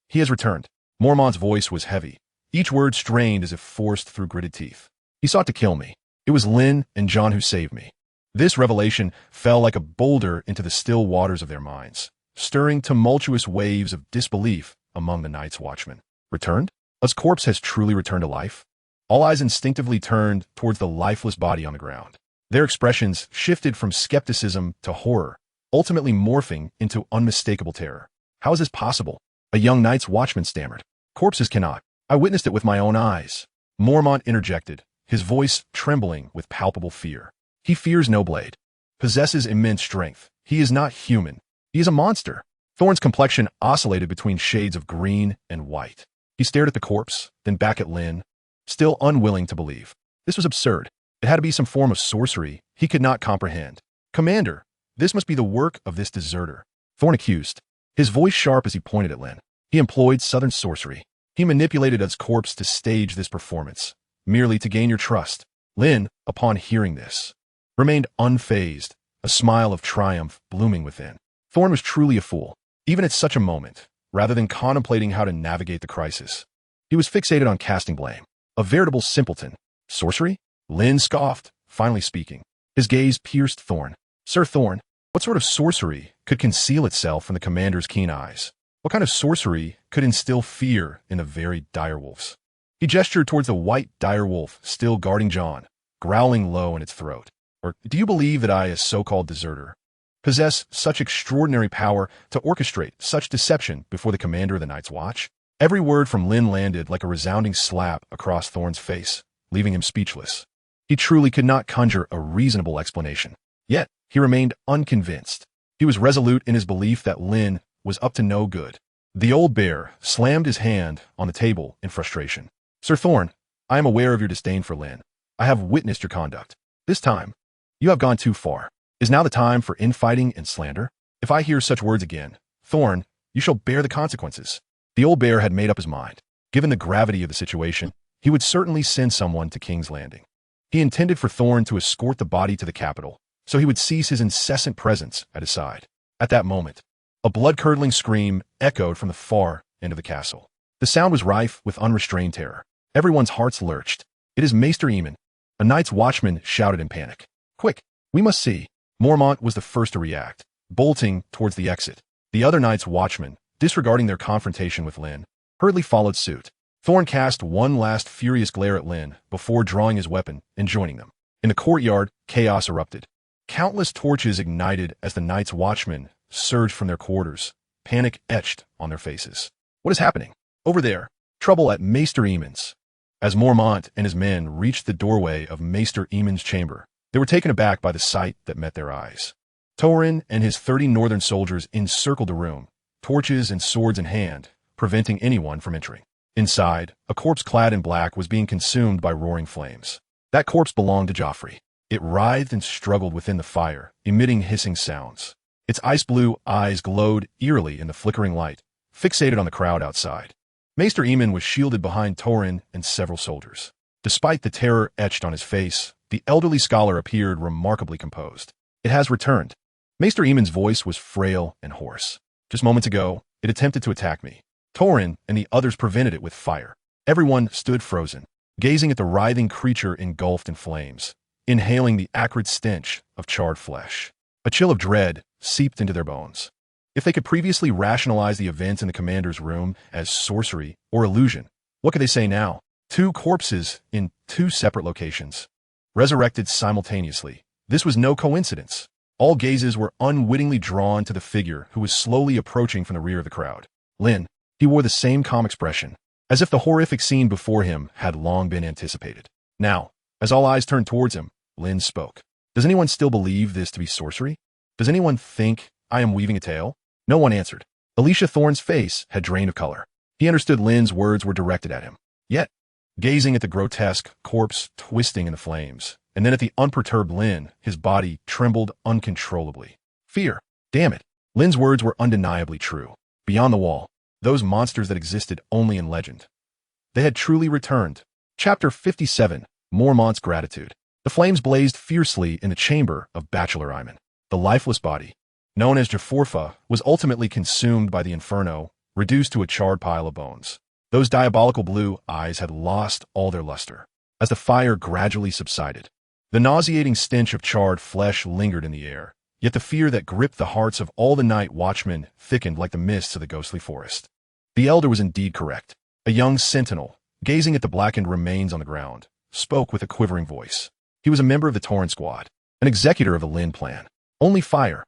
he has returned. Mormont's voice was heavy, each word strained as if forced through gritted teeth. He sought to kill me. It was Lynn and Jon who saved me. This revelation fell like a boulder into the still waters of their minds, stirring tumultuous waves of disbelief among the Night's Watchmen. Returned? Uth's corpse has truly returned to life? All eyes instinctively turned towards the lifeless body on the ground. Their expressions shifted from skepticism to horror, ultimately morphing into unmistakable terror. How is this possible? A young Night's Watchman stammered. Corpses cannot. I witnessed it with my own eyes. Mormont interjected, his voice trembling with palpable fear. He fears no blade. Possesses immense strength. He is not human. He is a monster. Thorne's complexion oscillated between shades of green and white. He stared at the corpse, then back at Lynn, still unwilling to believe. This was absurd. It had to be some form of sorcery he could not comprehend. Commander, this must be the work of this deserter. Thorne accused, his voice sharp as he pointed at Lynn. He employed southern sorcery. He manipulated Uth's corpse to stage this performance, merely to gain your trust. Lynn, upon hearing this, remained unfazed, a smile of triumph blooming within. Thorne was truly a fool, even at such a moment, rather than contemplating how to navigate the crisis. He was fixated on casting blame. A veritable simpleton. Sorcery? Lynn scoffed, finally speaking. His gaze pierced Thorne. Sir Thorne, what sort of sorcery could conceal itself from the commander's keen eyes? What kind of sorcery could instill fear in the very direwolves? He gestured towards the white direwolf still guarding Jon, growling low in its throat. Or do you believe that I, a so-called deserter, possess such extraordinary power to orchestrate such deception before the commander of the Night's Watch? Every word from Lynn landed like a resounding slap across Thorne's face, leaving him speechless. He truly could not conjure a reasonable explanation. Yet, he remained unconvinced. He was resolute in his belief that Lynn was up to no good. The old bear slammed his hand on the table in frustration. Sir Thorne, I am aware of your disdain for Lynn. I have witnessed your conduct. This time, you have gone too far. Is now the time for infighting and slander? If I hear such words again, Thorne, you shall bear the consequences. The old bear had made up his mind. Given the gravity of the situation, he would certainly send someone to King's Landing. He intended for Thorne to escort the body to the capital, so he would cease his incessant presence at his side. At that moment, a blood-curdling scream echoed from the far end of the castle. The sound was rife with unrestrained terror. Everyone's hearts lurched. "It is Maester Aemon," a Night's Watchman shouted in panic. "Quick, we must see." Mormont was the first to react, bolting towards the exit. The other Night's Watchmen, disregarding their confrontation with Lynn, hurriedly followed suit. Thorne cast one last furious glare at Lynn before drawing his weapon and joining them. In the courtyard, chaos erupted. Countless torches ignited as the Night's Watchmen surged from their quarters, panic etched on their faces. "What is happening?" "Over there. Trouble at Maester Aemon's." As Mormont and his men reached the doorway of Maester Aemon's chamber, they were taken aback by the sight that met their eyes. Torin and his 30 northern soldiers encircled the room, torches and swords in hand, preventing anyone from entering. Inside, a corpse clad in black was being consumed by roaring flames. That corpse belonged to Joffrey. It writhed and struggled within the fire, emitting hissing sounds. Its ice-blue eyes glowed eerily in the flickering light, fixated on the crowd outside. Maester Aemon was shielded behind Torin and several soldiers. Despite the terror etched on his face, the elderly scholar appeared remarkably composed. "It has returned." Maester Aemon's voice was frail and hoarse. "Just moments ago, it attempted to attack me. Torin and the others prevented it with fire." Everyone stood frozen, gazing at the writhing creature engulfed in flames, inhaling the acrid stench of charred flesh. A chill of dread seeped into their bones. If they could previously rationalize the events in the commander's room as sorcery or illusion, what could they say now? Two corpses in two separate locations, resurrected simultaneously. This was no coincidence. All gazes were unwittingly drawn to the figure who was slowly approaching from the rear of the crowd. Lynn. He wore the same calm expression, as if the horrific scene before him had long been anticipated. Now, as all eyes turned towards him, Lynn spoke. "Does anyone still believe this to be sorcery? Does anyone think I am weaving a tale?" No one answered. Alicia Thorne's face had drained of color. He understood Lynn's words were directed at him. Yet, gazing at the grotesque corpse twisting in the flames, and then at the unperturbed Lynn, his body trembled uncontrollably. Fear. Damn it. Lynn's words were undeniably true. Beyond the wall, those monsters that existed only in legend. They had truly returned. Chapter 57, Mormont's Gratitude. The flames blazed fiercely in the chamber of Bachelor Aemon. The lifeless body, known as Jaforfa, was ultimately consumed by the inferno, reduced to a charred pile of bones. Those diabolical blue eyes had lost all their luster. As the fire gradually subsided, the nauseating stench of charred flesh lingered in the air, yet the fear that gripped the hearts of all the night watchmen thickened like the mists of the ghostly forest. The elder was indeed correct. A young sentinel, gazing at the blackened remains on the ground, spoke with a quivering voice. He was a member of the Torrent Squad, an executor of the Lynn plan. Only fire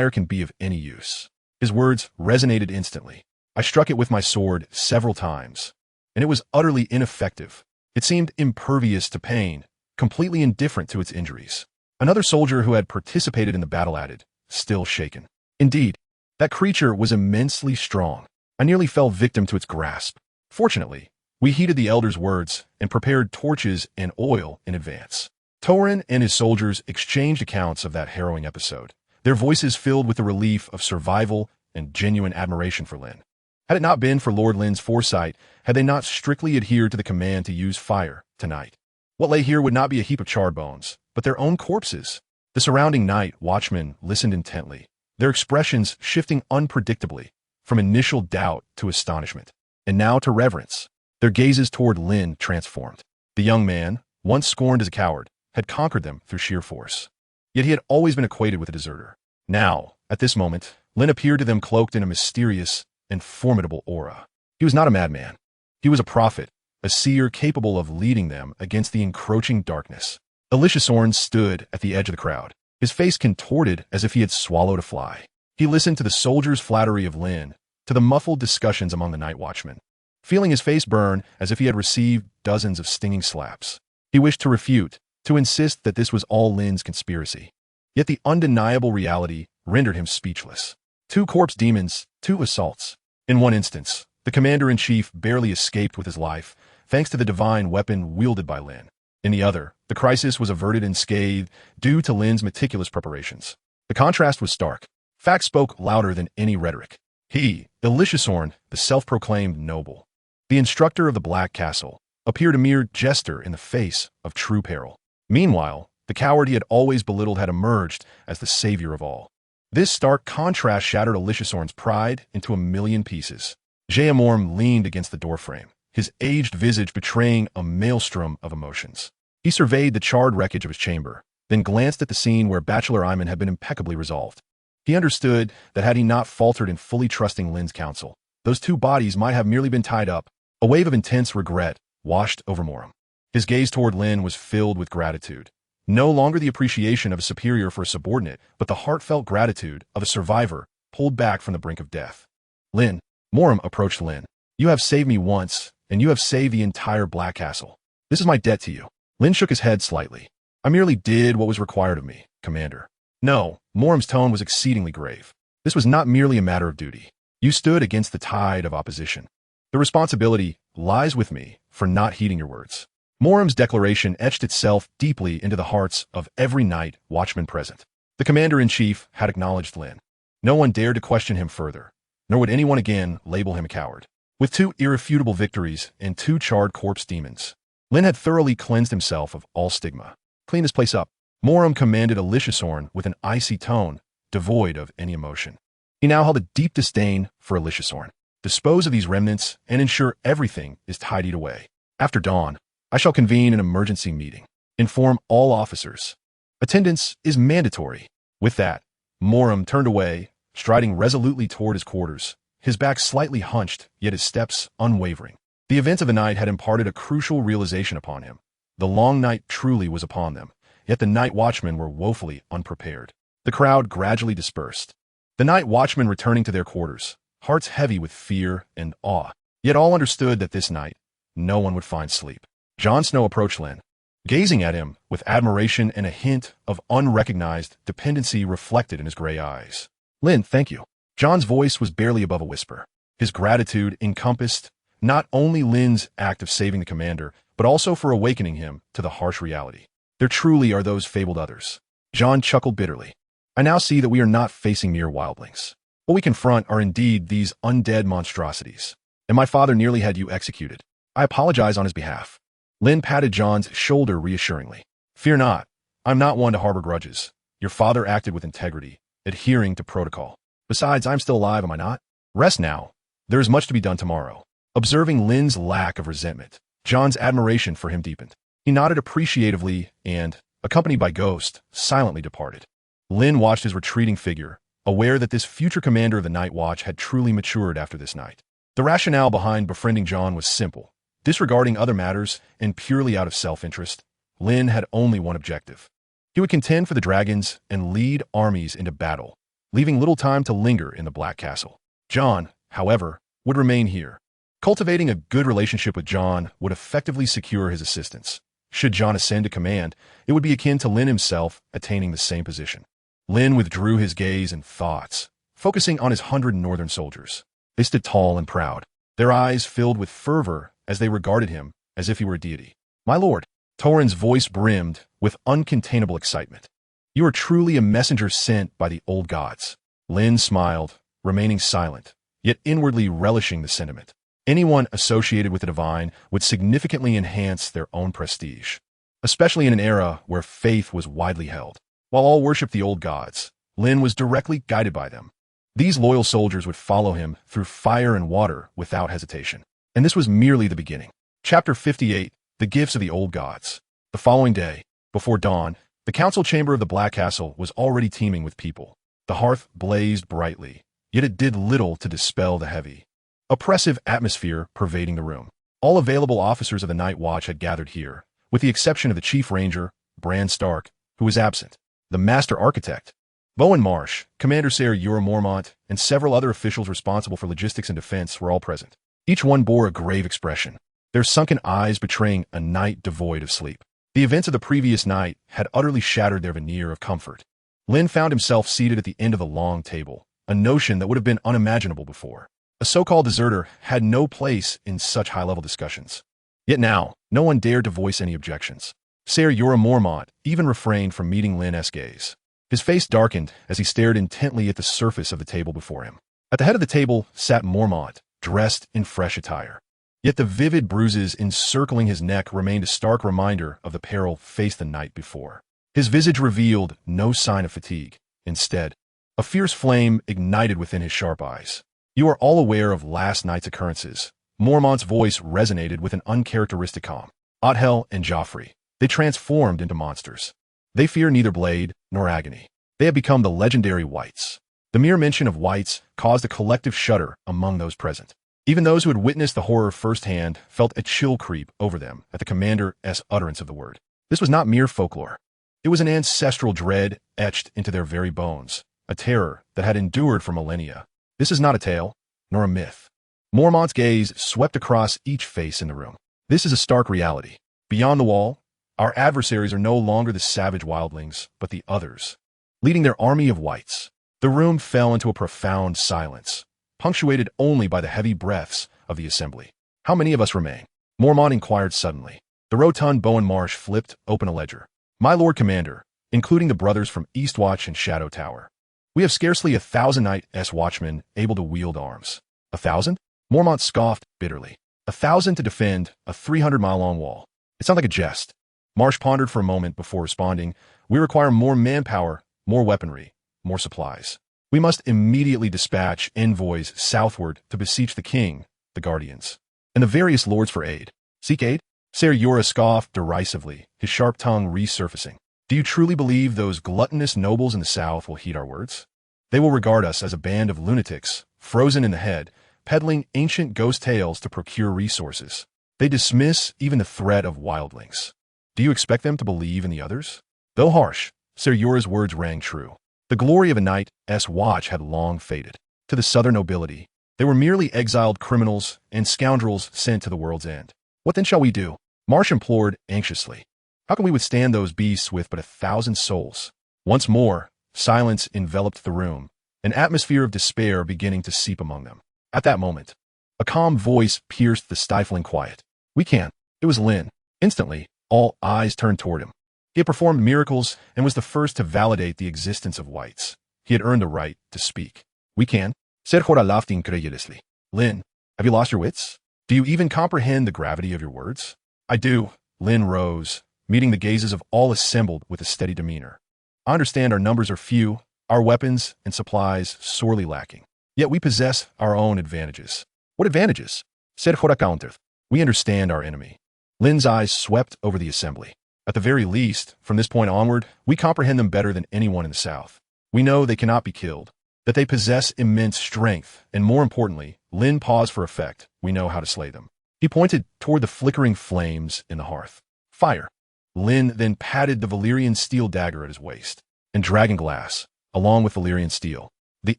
can be of any use. His words resonated instantly. I struck it with my sword several times, and it was utterly ineffective. It seemed impervious to pain, completely indifferent to its injuries. Another soldier who had participated in the battle added, still shaken. Indeed, that creature was immensely strong. I nearly fell victim to its grasp. Fortunately, we heeded the elder's words and prepared torches and oil in advance. Torin and his soldiers exchanged accounts of that harrowing episode, their voices filled with the relief of survival and genuine admiration for Lynn. Had it not been for Lord Lynn's foresight, had they not strictly adhered to the command to use fire tonight, what lay here would not be a heap of charred bones, but their own corpses. The surrounding night watchmen listened intently, their expressions shifting unpredictably, from initial doubt to astonishment, and now to reverence. Their gazes toward Lynn transformed. The young man, once scorned as a coward, had conquered them through sheer force. Yet he had always been equated with a deserter. Now, at this moment, Lynn appeared to them cloaked in a mysterious and formidable aura. He was not a madman. He was a prophet, a seer capable of leading them against the encroaching darkness. Alicia Sorn stood at the edge of the crowd, his face contorted as if he had swallowed a fly. He listened to the soldiers' flattery of Lynn, to the muffled discussions among the night watchmen, feeling his face burn as if he had received dozens of stinging slaps. He wished to refute, to insist that this was all Lynn's conspiracy. Yet the undeniable reality rendered him speechless. 2 corpse demons, 2 assaults. In one instance, the commander-in-chief barely escaped with his life, thanks to the divine weapon wielded by Lynn. In the other, the crisis was averted unscathed due to Lynn's meticulous preparations. The contrast was stark. Facts spoke louder than any rhetoric. He, Ilishiosorn, the self-proclaimed noble, the instructor of the Black Castle, appeared a mere jester in the face of true peril. Meanwhile, the coward he had always belittled had emerged as the savior of all. This stark contrast shattered Ilishiosorn's pride into a million pieces. Jeamorm leaned against the doorframe, his aged visage betraying a maelstrom of emotions. He surveyed the charred wreckage of his chamber, then glanced at the scene where Bachelor Iman had been impeccably resolved. He understood that had he not faltered in fully trusting Lynn's counsel, those two bodies might have merely been tied up. A wave of intense regret washed over Moram. His gaze toward Lynn was filled with gratitude. No longer the appreciation of a superior for a subordinate, but the heartfelt gratitude of a survivor pulled back from the brink of death. Lynn, Moram approached Lynn. You have saved me once, and you have saved the entire Black Castle. This is my debt to you. Lynn shook his head slightly. I merely did what was required of me, Commander. No, Moram's tone was exceedingly grave. This was not merely a matter of duty. You stood against the tide of opposition. The responsibility lies with me for not heeding your words. Moram's declaration etched itself deeply into the hearts of every night watchman present. The commander-in-chief had acknowledged Lynn. No one dared to question him further, nor would anyone again label him a coward. With 2 irrefutable victories and 2 charred corpse demons, Lynn had thoroughly cleansed himself of all stigma. Clean this place up. Moram commanded Aliciasorn with an icy tone, devoid of any emotion. He now held a deep disdain for Aliciasorn. Dispose of these remnants and ensure everything is tidied away. After dawn, I shall convene an emergency meeting. Inform all officers. Attendance is mandatory. With that, Moram turned away, striding resolutely toward his quarters, his back slightly hunched, yet his steps unwavering. The events of the night had imparted a crucial realization upon him. The long night truly was upon them, yet the night watchmen were woefully unprepared. The crowd gradually dispersed. The night watchmen returning to their quarters, hearts heavy with fear and awe, yet all understood that this night no one would find sleep. Jon Snow approached Lynn, gazing at him with admiration and a hint of unrecognized dependency reflected in his gray eyes. Lynn, thank you. Jon's voice was barely above a whisper. His gratitude encompassed not only Lynn's act of saving the commander, but also for awakening him to the harsh reality. There truly are those fabled others. Jon chuckled bitterly. I now see that we are not facing mere wildlings. What we confront are indeed these undead monstrosities. And my father nearly had you executed. I apologize on his behalf. Lynn patted Jon's shoulder reassuringly. Fear not. I'm not one to harbor grudges. Your father acted with integrity, adhering to protocol. Besides, I'm still alive, am I not? Rest now. There is much to be done tomorrow. Observing Lynn's lack of resentment, Jon's admiration for him deepened. He nodded appreciatively and, accompanied by Ghost, silently departed. Lynn watched his retreating figure, aware that this future commander of the Night Watch had truly matured after this night. The rationale behind befriending Jon was simple. Disregarding other matters and purely out of self-interest, Lynn had only one objective. He would contend for the dragons and lead armies into battle, leaving little time to linger in the Black Castle. Jon, however, would remain here. Cultivating a good relationship with Jon would effectively secure his assistance. Should Jon ascend to command, it would be akin to Lynn himself attaining the same position. Lynn withdrew his gaze and thoughts, focusing on his 100 northern soldiers. They stood tall and proud, their eyes filled with fervor as they regarded him as if he were a deity. My lord, Torrhen's voice brimmed with uncontainable excitement. You are truly a messenger sent by the old gods. Lynn smiled, remaining silent, yet inwardly relishing the sentiment. Anyone associated with the divine would significantly enhance their own prestige, especially in an era where faith was widely held. While all worshipped the old gods, Lynn was directly guided by them. These loyal soldiers would follow him through fire and water without hesitation. And this was merely the beginning. Chapter 58, The Gifts of the Old Gods. The following day, before dawn, the council chamber of the Black Castle was already teeming with people. The hearth blazed brightly, yet it did little to dispel the heavy, oppressive atmosphere pervading the room. All available officers of the Night Watch had gathered here, with the exception of the Chief Ranger, Ned Stark, who was absent. The Master Architect, Bowen Marsh, Commander Ser Jorah Mormont, and several other officials responsible for logistics and defense were all present. Each one bore a grave expression, their sunken eyes betraying a night devoid of sleep. The events of the previous night had utterly shattered their veneer of comfort. Lynn found himself seated at the end of the long table, a notion that would have been unimaginable before. A so-called deserter had no place in such high-level discussions. Yet now, no one dared to voice any objections. Ser Jorah Mormont even refrained from meeting Lynn's gaze. His face darkened as he stared intently at the surface of the table before him. At the head of the table sat Mormont, dressed in fresh attire. Yet the vivid bruises encircling his neck remained a stark reminder of the peril faced the night before. His visage revealed no sign of fatigue. Instead, a fierce flame ignited within his sharp eyes. You are all aware of last night's occurrences, Mormont's voice resonated with an uncharacteristic calm. Othel and Joffrey. They transformed into monsters. They fear neither blade nor agony. They have become the legendary Whites. The mere mention of Whites caused a collective shudder among those present. Even those who had witnessed the horror firsthand felt a chill creep over them at the commander's utterance of the word. This was not mere folklore. It was an ancestral dread etched into their very bones, a terror that had endured for millennia. This is not a tale, nor a myth. Mormont's gaze swept across each face in the room. This is a stark reality. Beyond the wall, our adversaries are no longer the savage wildlings, but the others, leading their army of Whites. The room fell into a profound silence, punctuated only by the heavy breaths of the assembly. How many of us remain? Mormont inquired suddenly. The rotund Bowen Marsh flipped open a ledger. My Lord Commander, including the brothers from Eastwatch and Shadow Tower. We have scarcely 1,000 Night Watchmen able to wield arms. 1,000? Mormont scoffed bitterly. 1,000 to defend a 300-mile-long wall. It sounds like a jest. Marsh pondered for a moment before responding. We require more manpower, more weaponry, more supplies. We must immediately dispatch envoys southward to beseech the king, the guardians, and the various lords for aid. Seek aid? Ser Yura scoffed derisively, his sharp tongue resurfacing. Do you truly believe those gluttonous nobles in the south will heed our words? They will regard us as a band of lunatics, frozen in the head, peddling ancient ghost tales to procure resources. They dismiss even the threat of wildlings. Do you expect them to believe in the others? Though harsh, Ser Yura's words rang true. The glory of a Night's Watch had long faded. To the southern nobility, they were merely exiled criminals and scoundrels sent to the world's end. What then shall we do? Marsh implored anxiously. How can we withstand those beasts with but 1,000 souls? Once more, silence enveloped the room, an atmosphere of despair beginning to seep among them. At that moment, a calm voice pierced the stifling quiet. We can. It was Lynn. Instantly, all eyes turned toward him. He had performed miracles and was the first to validate the existence of Whites. He had earned the right to speak. We can, said Horalafti incredulously. Lynn, have you lost your wits? Do you even comprehend the gravity of your words? I do. Lynn rose, meeting the gazes of all assembled with a steady demeanor. I understand our numbers are few, our weapons and supplies sorely lacking. Yet we possess our own advantages. What advantages? Said Horacounterth. We understand our enemy. Lynn's eyes swept over the assembly. At the very least, from this point onward, we comprehend them better than anyone in the South. We know they cannot be killed, that they possess immense strength, and more importantly, Lynn paused for effect, we know how to slay them. He pointed toward the flickering flames in the hearth. Fire. Lynn then patted the Valyrian steel dagger at his waist. And dragonglass, along with Valyrian steel. The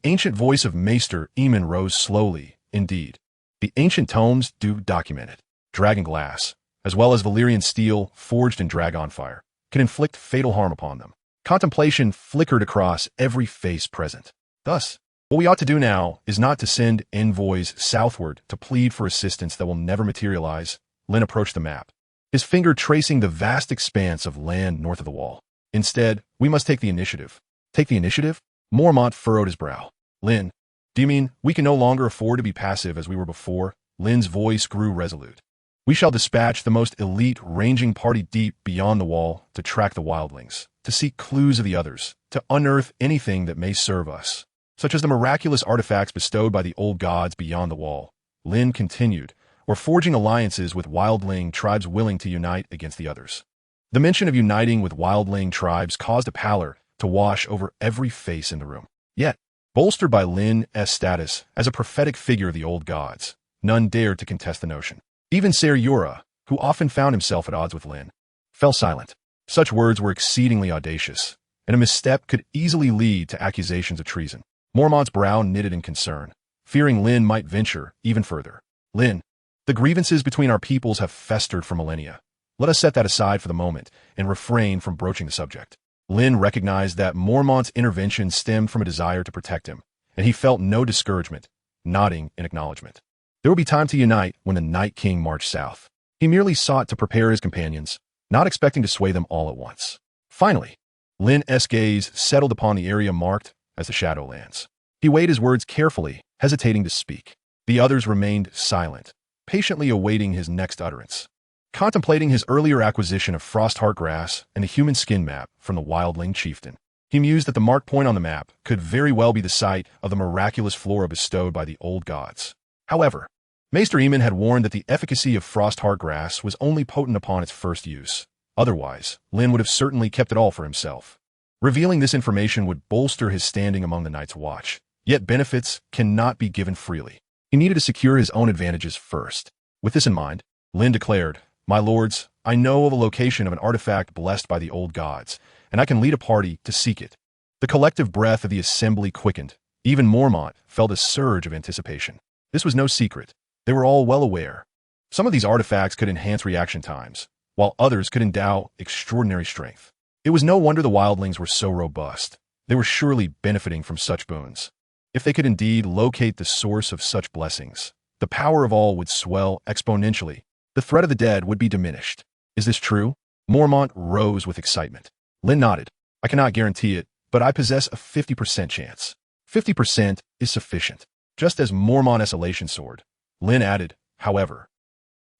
ancient voice of Maester Aemon rose slowly, indeed. The ancient tomes do document it. Dragonglass, as well as Valyrian steel forged in dragon fire, can inflict fatal harm upon them. Contemplation flickered across every face present. Thus, what we ought to do now is not to send envoys southward to plead for assistance that will never materialize. Lynn approached the map, his finger tracing the vast expanse of land north of the wall. Instead, we must take the initiative. Take the initiative? Mormont furrowed his brow. Lynn, do you mean we can no longer afford to be passive as we were before? Lynn's voice grew resolute. We shall dispatch the most elite ranging party deep beyond the wall to track the wildlings, to seek clues of the others, to unearth anything that may serve us, such as the miraculous artifacts bestowed by the old gods beyond the wall. Lynn continued, or forging alliances with wildling tribes willing to unite against the others. The mention of uniting with wildling tribes caused a pallor to wash over every face in the room. Yet, bolstered by Lynn's status as a prophetic figure of the old gods, none dared to contest the notion. Even Ser Yura, who often found himself at odds with Lynn, fell silent. Such words were exceedingly audacious, and a misstep could easily lead to accusations of treason. Mormont's brow knitted in concern, fearing Lynn might venture even further. Lynn, the grievances between our peoples have festered for millennia. Let us set that aside for the moment and refrain from broaching the subject. Lynn recognized that Mormont's intervention stemmed from a desire to protect him, and he felt no discouragement, nodding in acknowledgement. There would be time to unite when the Night King marched south. He merely sought to prepare his companions, not expecting to sway them all at once. Finally, Lynn's gaze settled upon the area marked as the Shadowlands. He weighed his words carefully, hesitating to speak. The others remained silent, patiently awaiting his next utterance. Contemplating his earlier acquisition of Frostheart grass and the human skin map from the wildling chieftain, he mused that the marked point on the map could very well be the site of the miraculous flora bestowed by the old gods. However, Maester Eamon had warned that the efficacy of Frostheart grass was only potent upon its first use. Otherwise, Lynn would have certainly kept it all for himself. Revealing this information would bolster his standing among the Night's Watch. Yet benefits cannot be given freely. He needed to secure his own advantages first. With this in mind, Lynn declared, "My lords, I know of a location of an artifact blessed by the old gods, and I can lead a party to seek it." The collective breath of the assembly quickened. Even Mormont felt a surge of anticipation. This was no secret. They were all well aware. Some of these artifacts could enhance reaction times, while others could endow extraordinary strength. It was no wonder the wildlings were so robust. They were surely benefiting from such boons. If they could indeed locate the source of such blessings, the power of all would swell exponentially. The threat of the dead would be diminished. Is this true? Mormont rose with excitement. Lynn nodded. "I cannot guarantee it, but I possess a 50% chance. 50% is sufficient." Just as Mormont's elation soared, Lynn added, However,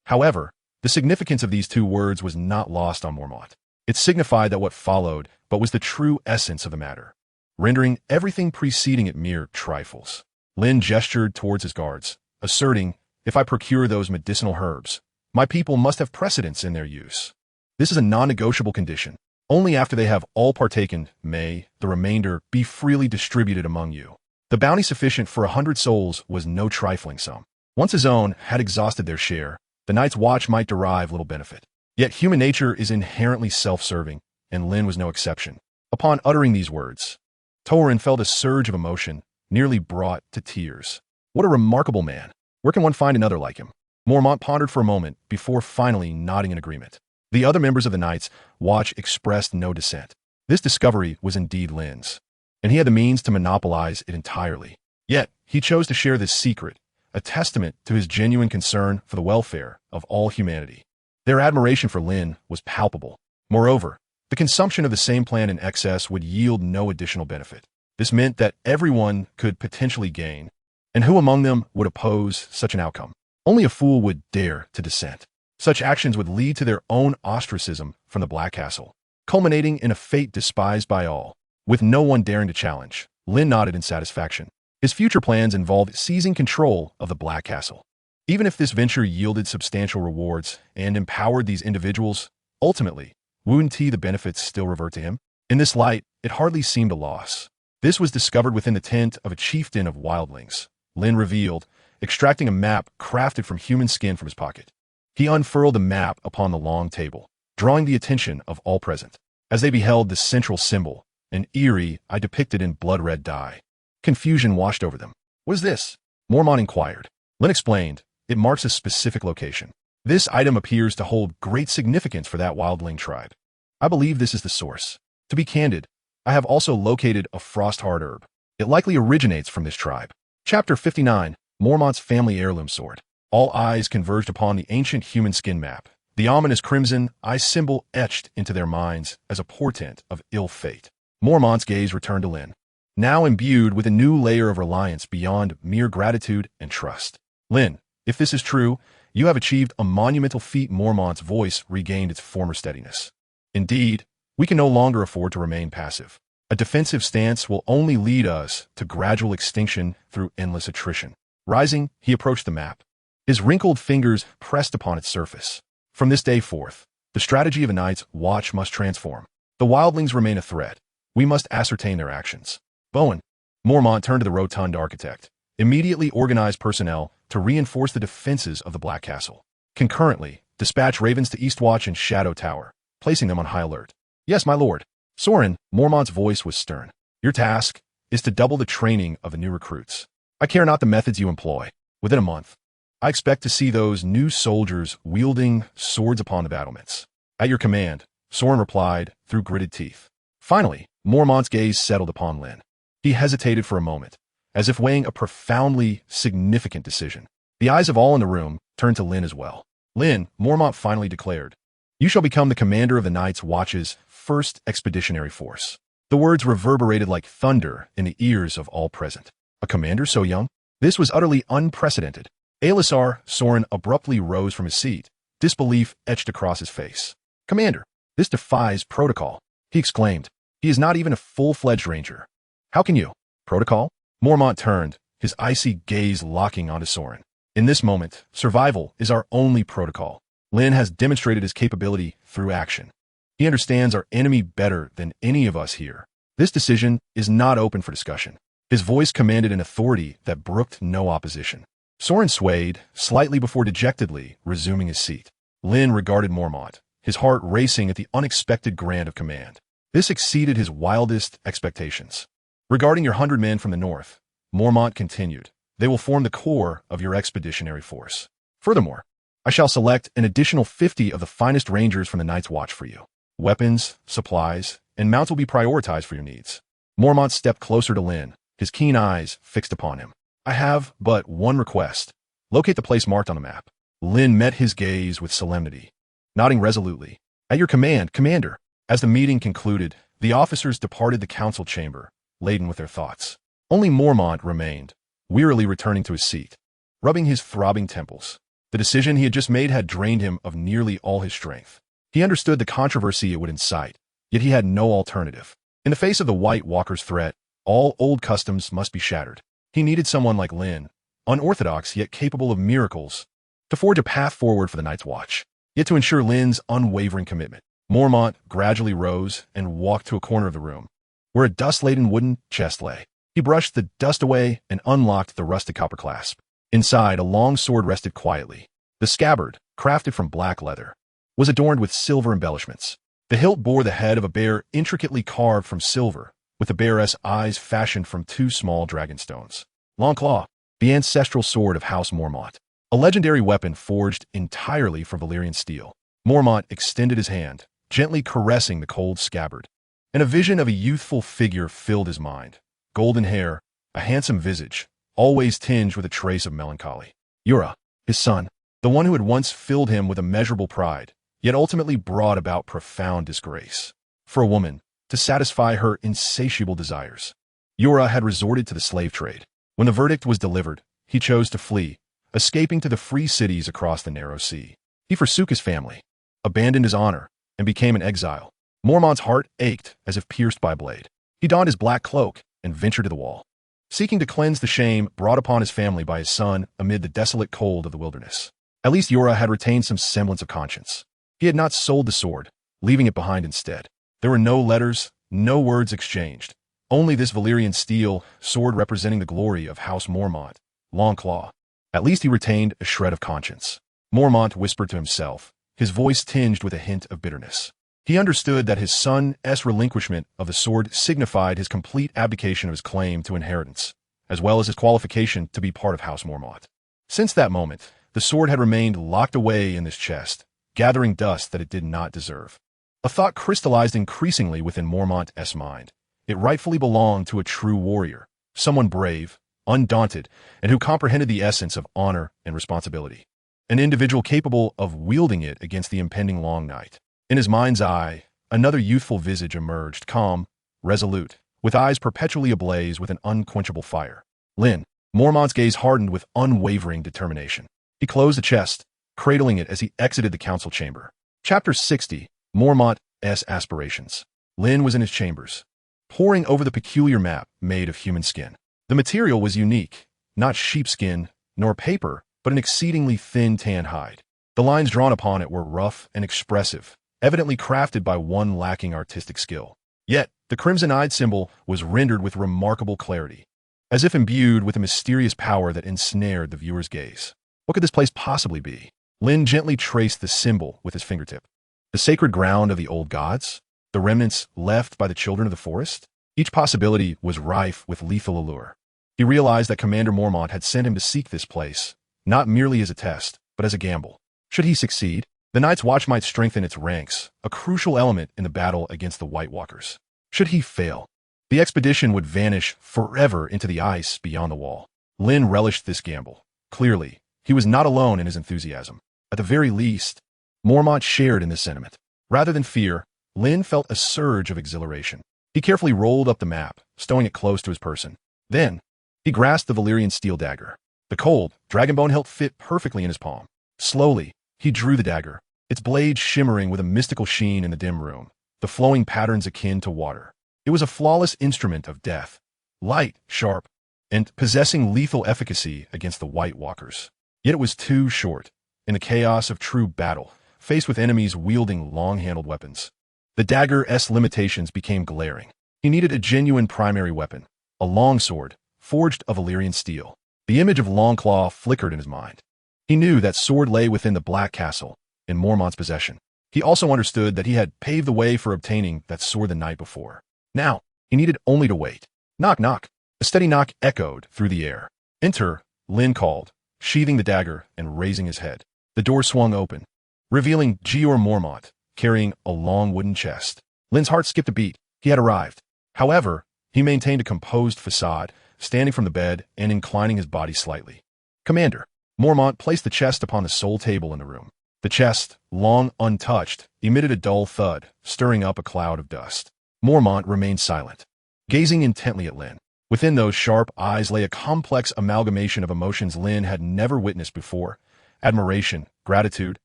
the significance of these two words was not lost on Mormont. It signified that what followed, but was the true essence of the matter, rendering everything preceding it mere trifles. Lynn gestured towards his guards, asserting, "If I procure those medicinal herbs, my people must have precedence in their use. This is a non-negotiable condition. Only after they have all partaken may the remainder be freely distributed among you." The bounty sufficient for 100 souls was no trifling sum. Once his own had exhausted their share, the Night's Watch might derive little benefit. Yet human nature is inherently self-serving, and Lynn was no exception. Upon uttering these words, Torin felt a surge of emotion, nearly brought to tears. What a remarkable man. Where can one find another like him? Mormont pondered for a moment before finally nodding in agreement. The other members of the Night's Watch expressed no dissent. This discovery was indeed Lynn's, and he had the means to monopolize it entirely. Yet, he chose to share this secret, a testament to his genuine concern for the welfare of all humanity. Their admiration for Lynn was palpable. Moreover, the consumption of the same plant in excess would yield no additional benefit. This meant that everyone could potentially gain, and who among them would oppose such an outcome? Only a fool would dare to dissent. Such actions would lead to their own ostracism from the Black Castle, culminating in a fate despised by all. With no one daring to challenge, Lynn nodded in satisfaction. His future plans involved seizing control of the Black Castle. Even if this venture yielded substantial rewards and empowered these individuals, ultimately, wouldn't the benefits still revert to him? In this light, it hardly seemed a loss. This was discovered within the tent of a chieftain of wildlings, Lynn revealed, extracting a map crafted from human skin from his pocket. He unfurled the map upon the long table, drawing the attention of all present. As they beheld the central symbol, an eerie eye depicted in blood-red dye. Confusion washed over them. "What is this?" Mormont inquired. Lynn explained, "It marks a specific location. This item appears to hold great significance for that wildling tribe. I believe this is the source. To be candid, I have also located a Frostheart herb. It likely originates from this tribe." Chapter 59, Mormont's Family Heirloom Sword. All eyes converged upon the ancient human skin map, the ominous crimson eye symbol etched into their minds as a portent of ill fate. Mormont's gaze returned to Lynn, now imbued with a new layer of reliance beyond mere gratitude and trust. "Lynn, if this is true, you have achieved a monumental feat." Mormont's voice regained its former steadiness. "Indeed, we can no longer afford to remain passive. A defensive stance will only lead us to gradual extinction through endless attrition." Rising, he approached the map. His wrinkled fingers pressed upon its surface. "From this day forth, the strategy of a Night's Watch must transform. The wildlings remain a threat. We must ascertain their actions." Bowen. Mormont turned to the rotund architect, immediately organized personnel to reinforce the defenses of the Black Castle. Concurrently, dispatch ravens to Eastwatch and Shadow Tower, placing them on high alert. "Yes, my lord." Soren, Mormont's voice was stern. "Your task is to double the training of the new recruits. I care not the methods you employ. Within a month, I expect to see those new soldiers wielding swords upon the battlements." "At your command," Soren replied through gritted teeth. Finally, Mormont's gaze settled upon Lynn. He hesitated for a moment, as if weighing a profoundly significant decision. The eyes of all in the room turned to Lynn as well. "Lynn," Mormont finally declared, "you shall become the commander of the Night's Watch's first expeditionary force." The words reverberated like thunder in the ears of all present. A commander so young? This was utterly unprecedented. Alisar Soren abruptly rose from his seat, disbelief etched across his face. "Commander, this defies protocol," he exclaimed. "He is not even a full-fledged ranger. How can you?" "Protocol?" Mormont turned, his icy gaze locking onto Soren. In this moment, survival is our only protocol. Lynn has demonstrated his capability through action. He understands our enemy better than any of us here. This decision is not open for discussion. His voice commanded an authority that brooked no opposition. Soren swayed, slightly before dejectedly resuming his seat. Lynn regarded Mormont, his heart racing at the unexpected grant of command. This exceeded his wildest expectations. Regarding your 100 men from the north, Mormont continued, they will form the core of your expeditionary force. Furthermore, I shall select an additional 50 of the finest rangers from the Night's Watch for you. Weapons, supplies, and mounts will be prioritized for your needs. Mormont stepped closer to Lynn, his keen eyes fixed upon him. I have but one request. Locate the place marked on the map. Lynn met his gaze with solemnity, nodding resolutely. At your command, Commander. As the meeting concluded, the officers departed the council chamber, laden with their thoughts. Only Mormont remained, wearily returning to his seat, rubbing his throbbing temples. The decision he had just made had drained him of nearly all his strength. He understood the controversy it would incite, yet he had no alternative. In the face of the White Walker's threat, all old customs must be shattered. He needed someone like Lynn, unorthodox yet capable of miracles, to forge a path forward for the Night's Watch, yet to ensure Lynn's unwavering commitment. Mormont gradually rose and walked to a corner of the room, where a dust-laden wooden chest lay. He brushed the dust away and unlocked the rusted copper clasp. Inside, a long sword rested quietly. The scabbard, crafted from black leather, was adorned with silver embellishments. The hilt bore the head of a bear intricately carved from silver, with the bear's eyes fashioned from two small dragonstones. Longclaw, the ancestral sword of House Mormont, a legendary weapon forged entirely from Valyrian steel. Mormont extended his hand, gently caressing the cold scabbard, and a vision of a youthful figure filled his mind. Golden hair, a handsome visage, always tinged with a trace of melancholy. Yura, his son, the one who had once filled him with immeasurable pride, yet ultimately brought about profound disgrace. For a woman, to satisfy her insatiable desires, Yura had resorted to the slave trade. When the verdict was delivered, he chose to flee, escaping to the free cities across the narrow sea. He forsook his family, abandoned his honor, and became an exile. Mormont's heart ached as if pierced by a blade. He donned his black cloak and ventured to the wall, seeking to cleanse the shame brought upon his family by his son amid the desolate cold of the wilderness. At least Yura had retained some semblance of conscience. He had not sold the sword, leaving it behind instead. There were no letters, no words exchanged, only this Valyrian steel sword representing the glory of House Mormont, Longclaw. At least he retained a shred of conscience. Mormont whispered to himself, his voice tinged with a hint of bitterness. He understood that his son's relinquishment of the sword signified his complete abdication of his claim to inheritance, as well as his qualification to be part of House Mormont. Since that moment, the sword had remained locked away in this chest, gathering dust that it did not deserve. A thought crystallized increasingly within Mormont's mind. It rightfully belonged to a true warrior, someone brave, undaunted, and who comprehended the essence of honor and responsibility. An individual capable of wielding it against the impending long night. In his mind's eye, another youthful visage emerged, calm, resolute, with eyes perpetually ablaze with an unquenchable fire. Lynn. Mormont's gaze hardened with unwavering determination. He closed the chest, cradling it as he exited the council chamber. Chapter 60. Mormont's aspirations. Lynn was in his chambers, poring over the peculiar map made of human skin. The material was unique, not sheepskin, nor paper, but an exceedingly thin tan hide. The lines drawn upon it were rough and expressive, evidently crafted by one lacking artistic skill. Yet, the crimson-eyed symbol was rendered with remarkable clarity, as if imbued with a mysterious power that ensnared the viewer's gaze. What could this place possibly be? Lynn gently traced the symbol with his fingertip. The sacred ground of the old gods? The remnants left by the children of the forest? Each possibility was rife with lethal allure. He realized that Commander Mormont had sent him to seek this place, not merely as a test, but as a gamble. Should he succeed, the Night's Watch might strengthen its ranks, a crucial element in the battle against the White Walkers. Should he fail, the expedition would vanish forever into the ice beyond the wall. Lynn relished this gamble. Clearly, he was not alone in his enthusiasm. At the very least, Mormont shared in this sentiment. Rather than fear, Lynn felt a surge of exhilaration. He carefully rolled up the map, stowing it close to his person. Then, he grasped the Valyrian steel dagger. The cold, dragonbone hilt fit perfectly in his palm. Slowly, he drew the dagger, its blade shimmering with a mystical sheen in the dim room, the flowing patterns akin to water. It was a flawless instrument of death, light, sharp, and possessing lethal efficacy against the White Walkers. Yet it was too short. In the chaos of true battle, faced with enemies wielding long-handled weapons, the dagger's limitations became glaring. He needed a genuine primary weapon, a longsword, forged of Valyrian steel. The image of Longclaw flickered in his mind. He knew that sword lay within the Black Castle, in Mormont's possession. He also understood that he had paved the way for obtaining that sword the night before. Now, he needed only to wait. Knock, knock. A steady knock echoed through the air. Enter, Lynn called, sheathing the dagger and raising his head. The door swung open, revealing Jeor Mormont, carrying a long wooden chest. Lynn's heart skipped a beat. He had arrived. However, he maintained a composed facade, standing from the bed and inclining his body slightly. Commander. Mormont placed the chest upon the sole table in the room. The chest, long untouched, emitted a dull thud, stirring up a cloud of dust. Mormont remained silent, gazing intently at Lynn. Within those sharp eyes lay a complex amalgamation of emotions Lynn had never witnessed before: admiration, gratitude,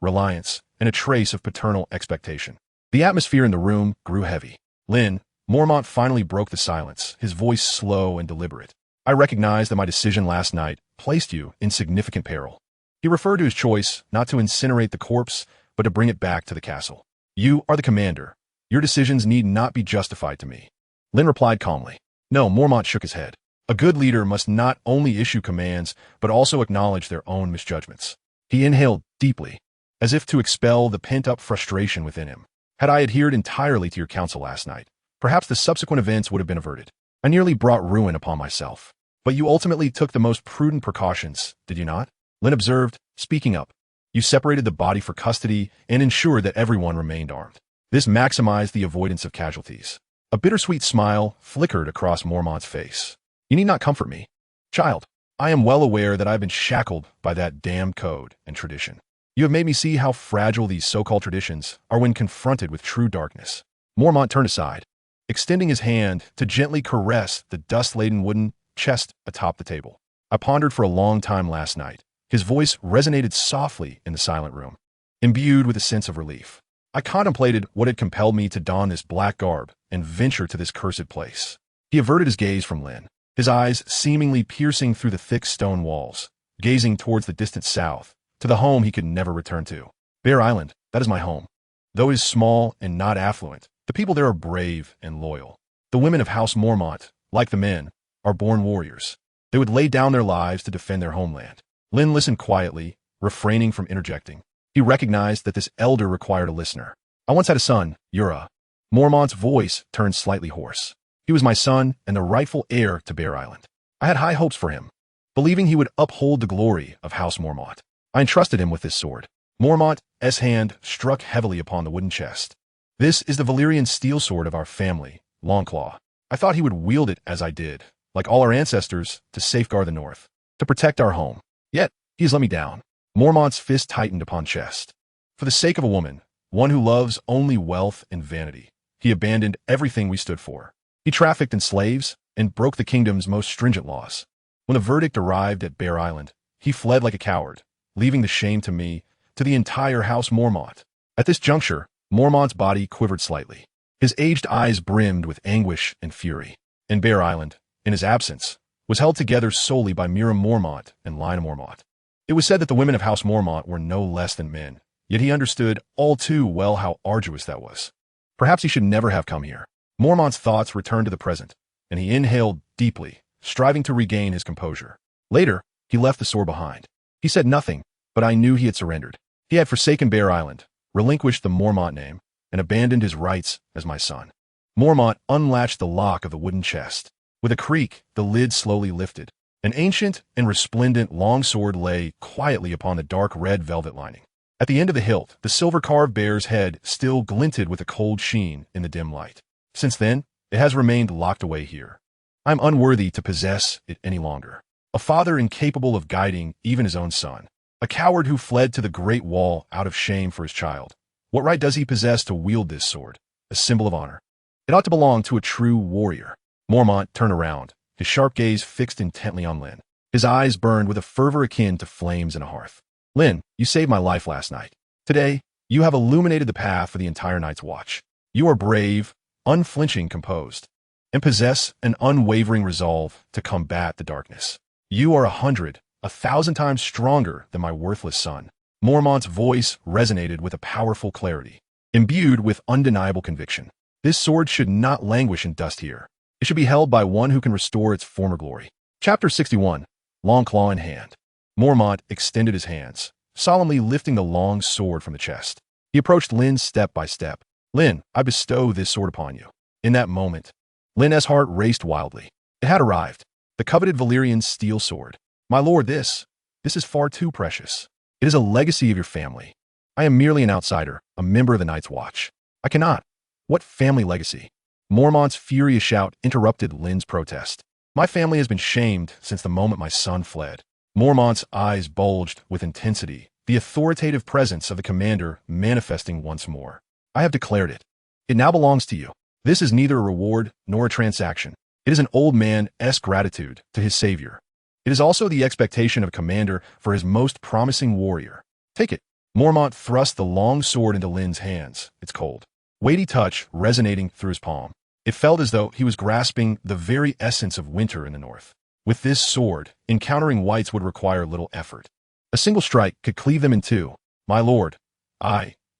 reliance, and a trace of paternal expectation. The atmosphere in the room grew heavy. Lynn, Mormont finally broke the silence, his voice slow and deliberate. I recognize that my decision last night placed you in significant peril. He referred to his choice not to incinerate the corpse, but to bring it back to the castle. You are the commander. Your decisions need not be justified to me. Lynn replied calmly. No, Mormont shook his head. A good leader must not only issue commands, but also acknowledge their own misjudgments. He inhaled deeply, as if to expel the pent-up frustration within him. Had I adhered entirely to your counsel last night, perhaps the subsequent events would have been averted. I nearly brought ruin upon myself. But you ultimately took the most prudent precautions, did you not? Lynn observed, speaking up. You separated the body for custody and ensured that everyone remained armed. This maximized the avoidance of casualties. A bittersweet smile flickered across Mormont's face. You need not comfort me. Child, I am well aware that I have been shackled by that damned code and tradition. You have made me see how fragile these so-called traditions are when confronted with true darkness. Mormont turned aside, extending his hand to gently caress the dust-laden wooden chest atop the table. I pondered for a long time last night. His voice resonated softly in the silent room, imbued with a sense of relief. I contemplated what had compelled me to don this black garb and venture to this cursed place. He averted his gaze from Lynn, his eyes seemingly piercing through the thick stone walls, gazing towards the distant south, to the home he could never return to. Bear Island, that is my home. Though it is small and not affluent, the people there are brave and loyal. The women of House Mormont, like the men, are born warriors. They would lay down their lives to defend their homeland. Lynn listened quietly, refraining from interjecting. He recognized that this elder required a listener. I once had a son, Ura. Mormont's voice turned slightly hoarse. He was my son and the rightful heir to Bear Island. I had high hopes for him, believing he would uphold the glory of House Mormont. I entrusted him with this sword. Mormont's hand struck heavily upon the wooden chest. This is the Valyrian steel sword of our family, Longclaw. I thought he would wield it as I did, like all our ancestors, to safeguard the North, to protect our home. Yet, he has let me down. Mormont's fist tightened upon chest. For the sake of a woman, one who loves only wealth and vanity, he abandoned everything we stood for. He trafficked in slaves and broke the kingdom's most stringent laws. When the verdict arrived at Bear Island, he fled like a coward, leaving the shame to me, to the entire House Mormont. At this juncture, Mormont's body quivered slightly. His aged eyes brimmed with anguish and fury. And Bear Island, in his absence, was held together solely by Mira Mormont and Lynn Mormont. It was said that the women of House Mormont were no less than men, yet he understood all too well how arduous that was. Perhaps he should never have come here. Mormont's thoughts returned to the present, and he inhaled deeply, striving to regain his composure. Later, he left the sword behind. He said nothing, but I knew he had surrendered. He had forsaken Bear Island, relinquished the Mormont name, and abandoned his rights as my son. Mormont unlatched the lock of the wooden chest. With a creak, the lid slowly lifted. An ancient and resplendent longsword lay quietly upon the dark red velvet lining. At the end of the hilt, the silver-carved bear's head still glinted with a cold sheen in the dim light. Since then, it has remained locked away here. I am unworthy to possess it any longer. A father incapable of guiding even his own son. A coward who fled to the Great Wall out of shame for his child. What right does he possess to wield this sword, a symbol of honor? It ought to belong to a true warrior. Mormont turned around, his sharp gaze fixed intently on Lynn. His eyes burned with a fervor akin to flames in a hearth. Lynn, you saved my life last night. Today, you have illuminated the path for the entire night's watch. You are brave, unflinching, composed, and possess an unwavering resolve to combat the darkness. You are 100 1,000 times stronger than my worthless son. Mormont's voice resonated with a powerful clarity, imbued with undeniable conviction. This sword should not languish in dust here. It should be held by one who can restore its former glory. Chapter 61. Long Claw in Hand. Mormont extended his hands, solemnly lifting the long sword from the chest. He approached Lynn step by step. Lynn, I bestow this sword upon you. In that moment, Lynn's heart raced wildly. It had arrived. The coveted Valyrian steel sword. My lord, this is far too precious. It is a legacy of your family. I am merely an outsider, a member of the Night's Watch. I cannot. What family legacy? Mormont's furious shout interrupted Lynn's protest. My family has been shamed since the moment my son fled. Mormont's eyes bulged with intensity, the authoritative presence of the commander manifesting once more. I have declared it. It now belongs to you. This is neither a reward nor a transaction. It is an old man's gratitude to his savior. It is also the expectation of a commander for his most promising warrior. Take it. Mormont thrust the long sword into Lynn's hands. Its cold, weighty touch resonating through his palm. It felt as though he was grasping the very essence of winter in the north. With this sword, encountering whites would require little effort. A single strike could cleave them in two. My lord,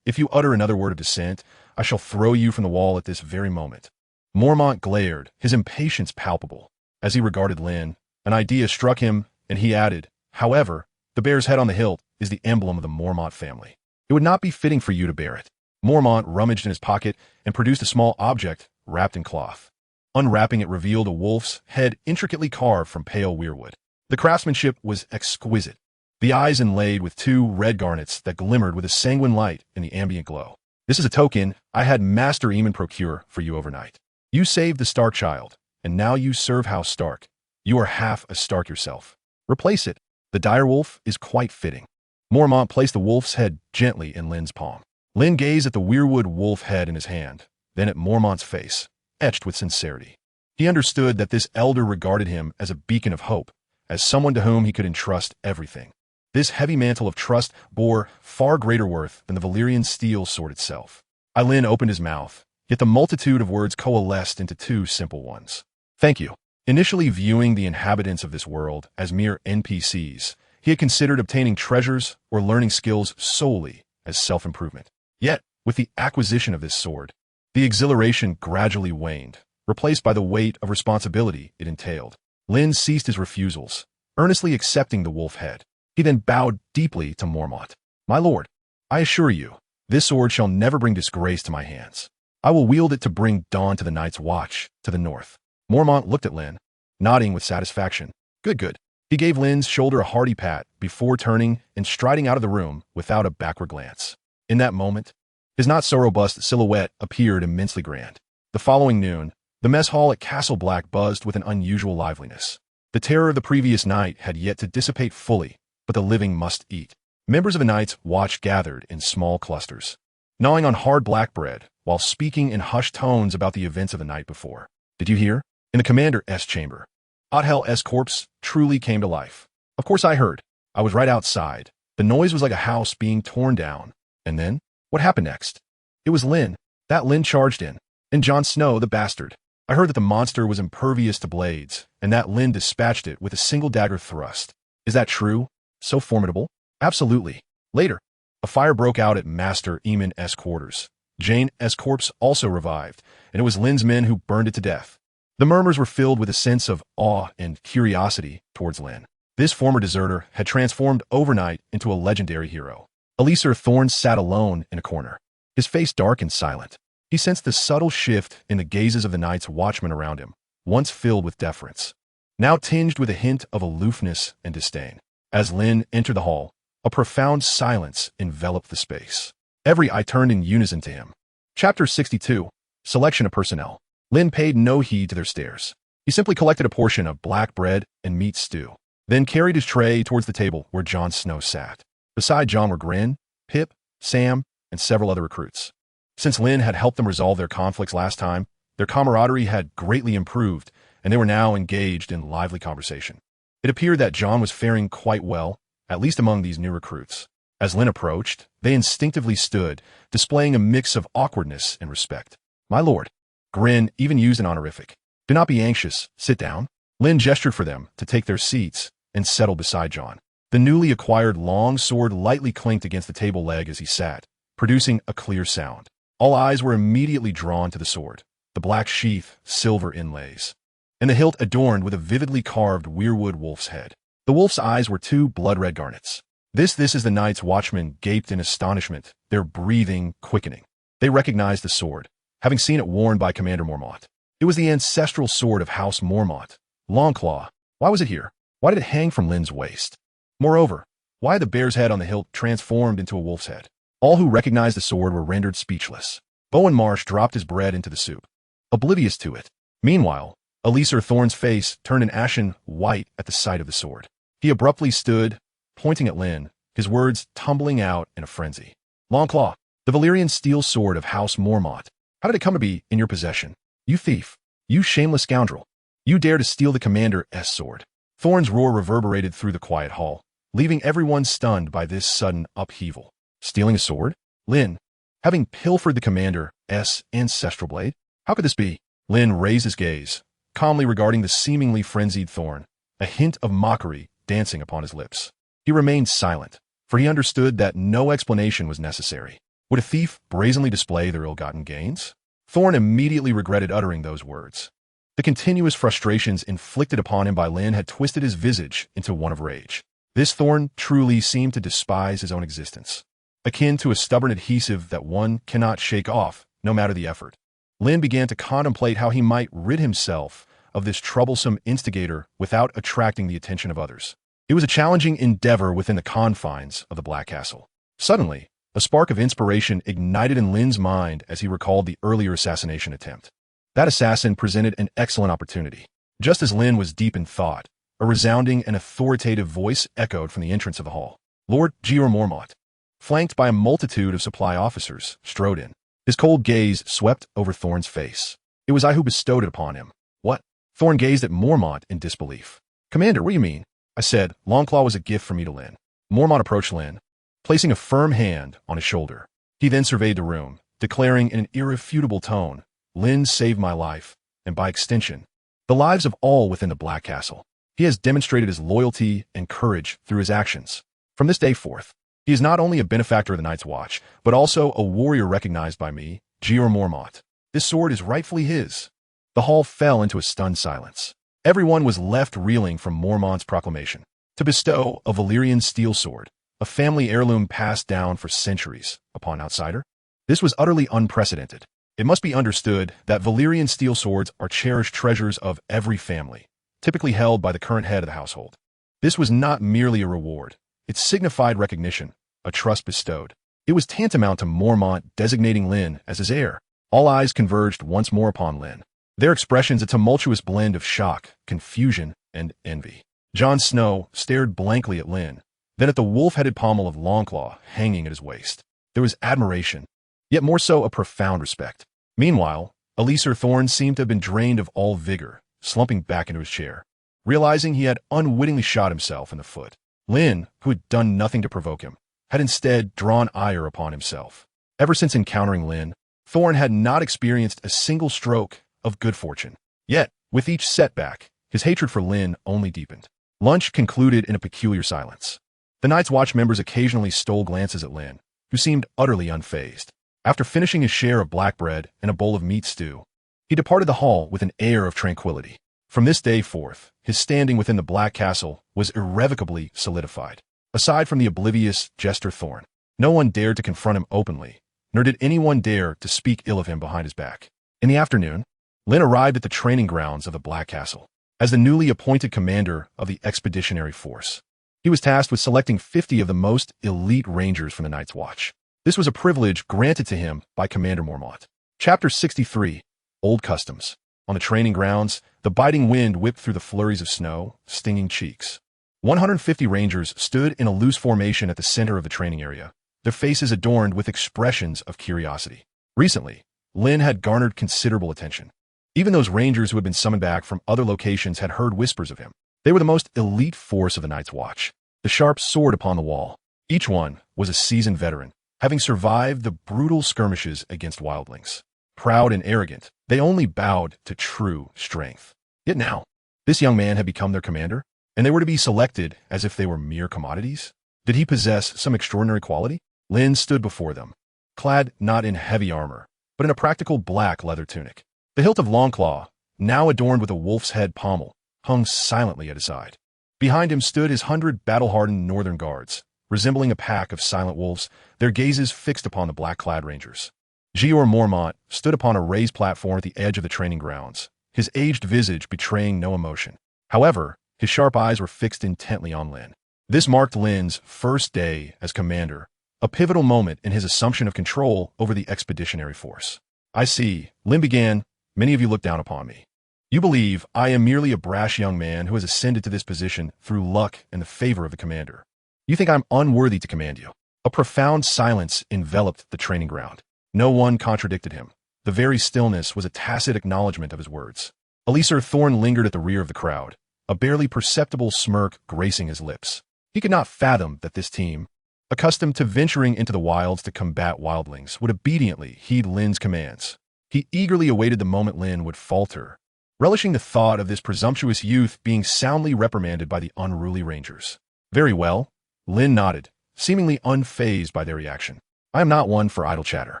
if you utter another word of dissent, I shall throw you from the wall at this very moment. Mormont glared, his impatience palpable. As he regarded Lynn, an idea struck him, and he added, however, the bear's head on the hilt is the emblem of the Mormont family. It would not be fitting for you to bear it. Mormont rummaged in his pocket and produced a small object wrapped in cloth. Unwrapping it revealed a wolf's head intricately carved from pale weirwood. The craftsmanship was exquisite, the eyes inlaid with two red garnets that glimmered with a sanguine light in the ambient glow. This is a token I had Master Aemon procure for you overnight. You saved the Stark child, and now you serve House Stark. You are half a Stark yourself. Replace it. The direwolf is quite fitting. Mormont placed the wolf's head gently in Lynn's palm. Lynn gazed at the weirwood wolf head in his hand, then at Mormont's face, etched with sincerity. He understood that this elder regarded him as a beacon of hope, as someone to whom he could entrust everything. This heavy mantle of trust bore far greater worth than the Valyrian steel sword itself. Lynn opened his mouth, yet the multitude of words coalesced into two simple ones. Thank you. Initially viewing the inhabitants of this world as mere NPCs, he had considered obtaining treasures or learning skills solely as self-improvement. Yet, with the acquisition of this sword, the exhilaration gradually waned, replaced by the weight of responsibility it entailed. Lynn ceased his refusals, earnestly accepting the wolf head. He then bowed deeply to Mormont. My lord, I assure you, this sword shall never bring disgrace to my hands. I will wield it to bring dawn to the Night's Watch, to the north. Mormont looked at Lynn, nodding with satisfaction. Good. He gave Lynn's shoulder a hearty pat before turning and striding out of the room without a backward glance. In that moment, his not-so-robust silhouette appeared immensely grand. The following noon, the mess hall at Castle Black buzzed with an unusual liveliness. The terror of the previous night had yet to dissipate fully, but the living must eat. Members of the Night's Watch gathered in small clusters, gnawing on hard black bread while speaking in hushed tones about the events of the night before. Did you hear? In the commander's chamber, Othel's corpse truly came to life. Of course I heard. I was right outside. The noise was like a house being torn down. And then? What happened next? It was Lynn. That Lynn charged in. And Jon Snow, the bastard. I heard that the monster was impervious to blades, and that Lynn dispatched it with a single dagger thrust. Is that true? So formidable? Absolutely. Later, a fire broke out at Master Aemon's quarters. Jane's corpse also revived, and it was Lynn's men who burned it to death. The murmurs were filled with a sense of awe and curiosity towards Lynn. This former deserter had transformed overnight into a legendary hero. Alysir Thorne sat alone in a corner, his face dark and silent. He sensed the subtle shift in the gazes of the Night's Watchmen around him, once filled with deference, now tinged with a hint of aloofness and disdain. As Lynn entered the hall, a profound silence enveloped the space. Every eye turned in unison to him. Chapter 62. Selection of Personnel. Lynn paid no heed to their stares. He simply collected a portion of black bread and meat stew, then carried his tray towards the table where Jon Snow sat. Beside Jon were Grenn, Pip, Sam, and several other recruits. Since Lynn had helped them resolve their conflicts last time, their camaraderie had greatly improved, and they were now engaged in lively conversation. It appeared that Jon was faring quite well, at least among these new recruits. As Lynn approached, they instinctively stood, displaying a mix of awkwardness and respect. My lord. Grenn even used an honorific. Do not be anxious. Sit down. Lynn gestured for them to take their seats, and settled beside Jon. The newly acquired long sword lightly clinked against the table leg as he sat, producing a clear sound. All eyes were immediately drawn to the sword, the black sheath, silver inlays, and the hilt adorned with a vividly carved weirwood wolf's head. The wolf's eyes were two blood-red garnets. This is the Night's Watchmen gaped in astonishment, their breathing quickening. They recognized the sword, having seen it worn by Commander Mormont. It was the ancestral sword of House Mormont, Longclaw. Why was it here? Why did it hang from Lynn's waist? Moreover, why had the bear's head on the hilt transformed into a wolf's head? All who recognized the sword were rendered speechless. Bowen Marsh dropped his bread into the soup, oblivious to it. Meanwhile, Alysar Thorne's face turned an ashen white at the sight of the sword. He abruptly stood, pointing at Lynn, his words tumbling out in a frenzy. Longclaw, the Valyrian steel sword of House Mormont. How did it come to be in your possession? You thief! You shameless scoundrel! You dare to steal the Commander's sword! Thorne's roar reverberated through the quiet hall, leaving everyone stunned by this sudden upheaval. Stealing a sword? Lynn, having pilfered the Commander's ancestral blade? How could this be? Lynn raised his gaze, calmly regarding the seemingly frenzied Thorne, a hint of mockery dancing upon his lips. He remained silent, for he understood that no explanation was necessary. Would a thief brazenly display their ill-gotten gains? Thorne immediately regretted uttering those words. The continuous frustrations inflicted upon him by Lynn had twisted his visage into one of rage. This Thorne truly seemed to despise his own existence, akin to a stubborn adhesive that one cannot shake off, no matter the effort. Lynn began to contemplate how he might rid himself of this troublesome instigator without attracting the attention of others. It was a challenging endeavor within the confines of the Black Castle. Suddenly, a spark of inspiration ignited in Lynn's mind as he recalled the earlier assassination attempt. That assassin presented an excellent opportunity. Just as Lynn was deep in thought, a resounding and authoritative voice echoed from the entrance of the hall. Lord Jeor Mormont, flanked by a multitude of supply officers, strode in. His cold gaze swept over Thorne's face. It was I who bestowed it upon him. What? Thorne gazed at Mormont in disbelief. Commander, what do you mean? I said, Longclaw was a gift from me to Lynn. Mormont approached Lynn, placing a firm hand on his shoulder. He then surveyed the room, declaring in an irrefutable tone, Lynn saved my life, and by extension, the lives of all within the Black Castle. He has demonstrated his loyalty and courage through his actions. From this day forth, he is not only a benefactor of the Night's Watch, but also a warrior recognized by me, Jeor Mormont. This sword is rightfully his. The hall fell into a stunned silence. Everyone was left reeling from Mormont's proclamation. To bestow a Valyrian steel sword, a family heirloom passed down for centuries, upon an outsider? This was utterly unprecedented. It must be understood that Valyrian steel swords are cherished treasures of every family, typically held by the current head of the household. This was not merely a reward. It signified recognition, a trust bestowed. It was tantamount to Mormont designating Lynn as his heir. All eyes converged once more upon Lynn, their expressions a tumultuous blend of shock, confusion, and envy. Jon Snow stared blankly at Lynn, then at the wolf-headed pommel of Longclaw hanging at his waist. There was admiration, yet more so a profound respect. Meanwhile, Alysar Thorne seemed to have been drained of all vigor, slumping back into his chair, realizing he had unwittingly shot himself in the foot. Lynn, who had done nothing to provoke him, had instead drawn ire upon himself. Ever since encountering Lynn, Thorne had not experienced a single stroke of good fortune. Yet, with each setback, his hatred for Lynn only deepened. Lunch concluded in a peculiar silence. The Night's Watch members occasionally stole glances at Lynn, who seemed utterly unfazed. After finishing his share of black bread and a bowl of meat stew, he departed the hall with an air of tranquility. From this day forth, his standing within the Black Castle was irrevocably solidified. Aside from the oblivious Jester Thorne, no one dared to confront him openly, nor did anyone dare to speak ill of him behind his back. In the afternoon, Lynn arrived at the training grounds of the Black Castle. As the newly appointed commander of the Expeditionary Force, he was tasked with selecting 50 of the most elite rangers from the Night's Watch. This was a privilege granted to him by Commander Mormont. Chapter 63, Old Customs. On the training grounds, the biting wind whipped through the flurries of snow, stinging cheeks. 150 rangers stood in a loose formation at the center of the training area, their faces adorned with expressions of curiosity. Recently, Lynn had garnered considerable attention. Even those rangers who had been summoned back from other locations had heard whispers of him. They were the most elite force of the Night's Watch, the sharp sword upon the wall. Each one was a seasoned veteran, having survived the brutal skirmishes against wildlings. Proud and arrogant, they only bowed to true strength. Yet now, this young man had become their commander. and they were to be selected as if they were mere commodities? Did he possess some extraordinary quality? Lynn stood before them, clad not in heavy armor, but in a practical black leather tunic. The hilt of Longclaw, now adorned with a wolf's head pommel, hung silently at his side. Behind him stood his 100 battle-hardened northern guards, resembling a pack of silent wolves, their gazes fixed upon the black-clad rangers. Jeor Mormont stood upon a raised platform at the edge of the training grounds, his aged visage betraying no emotion. However, his sharp eyes were fixed intently on Lynn. This marked Lynn's first day as commander, a pivotal moment in his assumption of control over the expeditionary force. I see, Lynn began, many of you look down upon me. You believe I am merely a brash young man who has ascended to this position through luck and the favor of the commander. You think I'm unworthy to command you. A profound silence enveloped the training ground. No one contradicted him. The very stillness was a tacit acknowledgement of his words. Alisar Thorne lingered at the rear of the crowd, a barely perceptible smirk gracing his lips. He could not fathom that this team, accustomed to venturing into the wilds to combat wildlings, would obediently heed Lynn's commands. He eagerly awaited the moment Lynn would falter, relishing the thought of this presumptuous youth being soundly reprimanded by the unruly rangers. Very well, Lynn nodded, seemingly unfazed by their reaction. I am not one for idle chatter.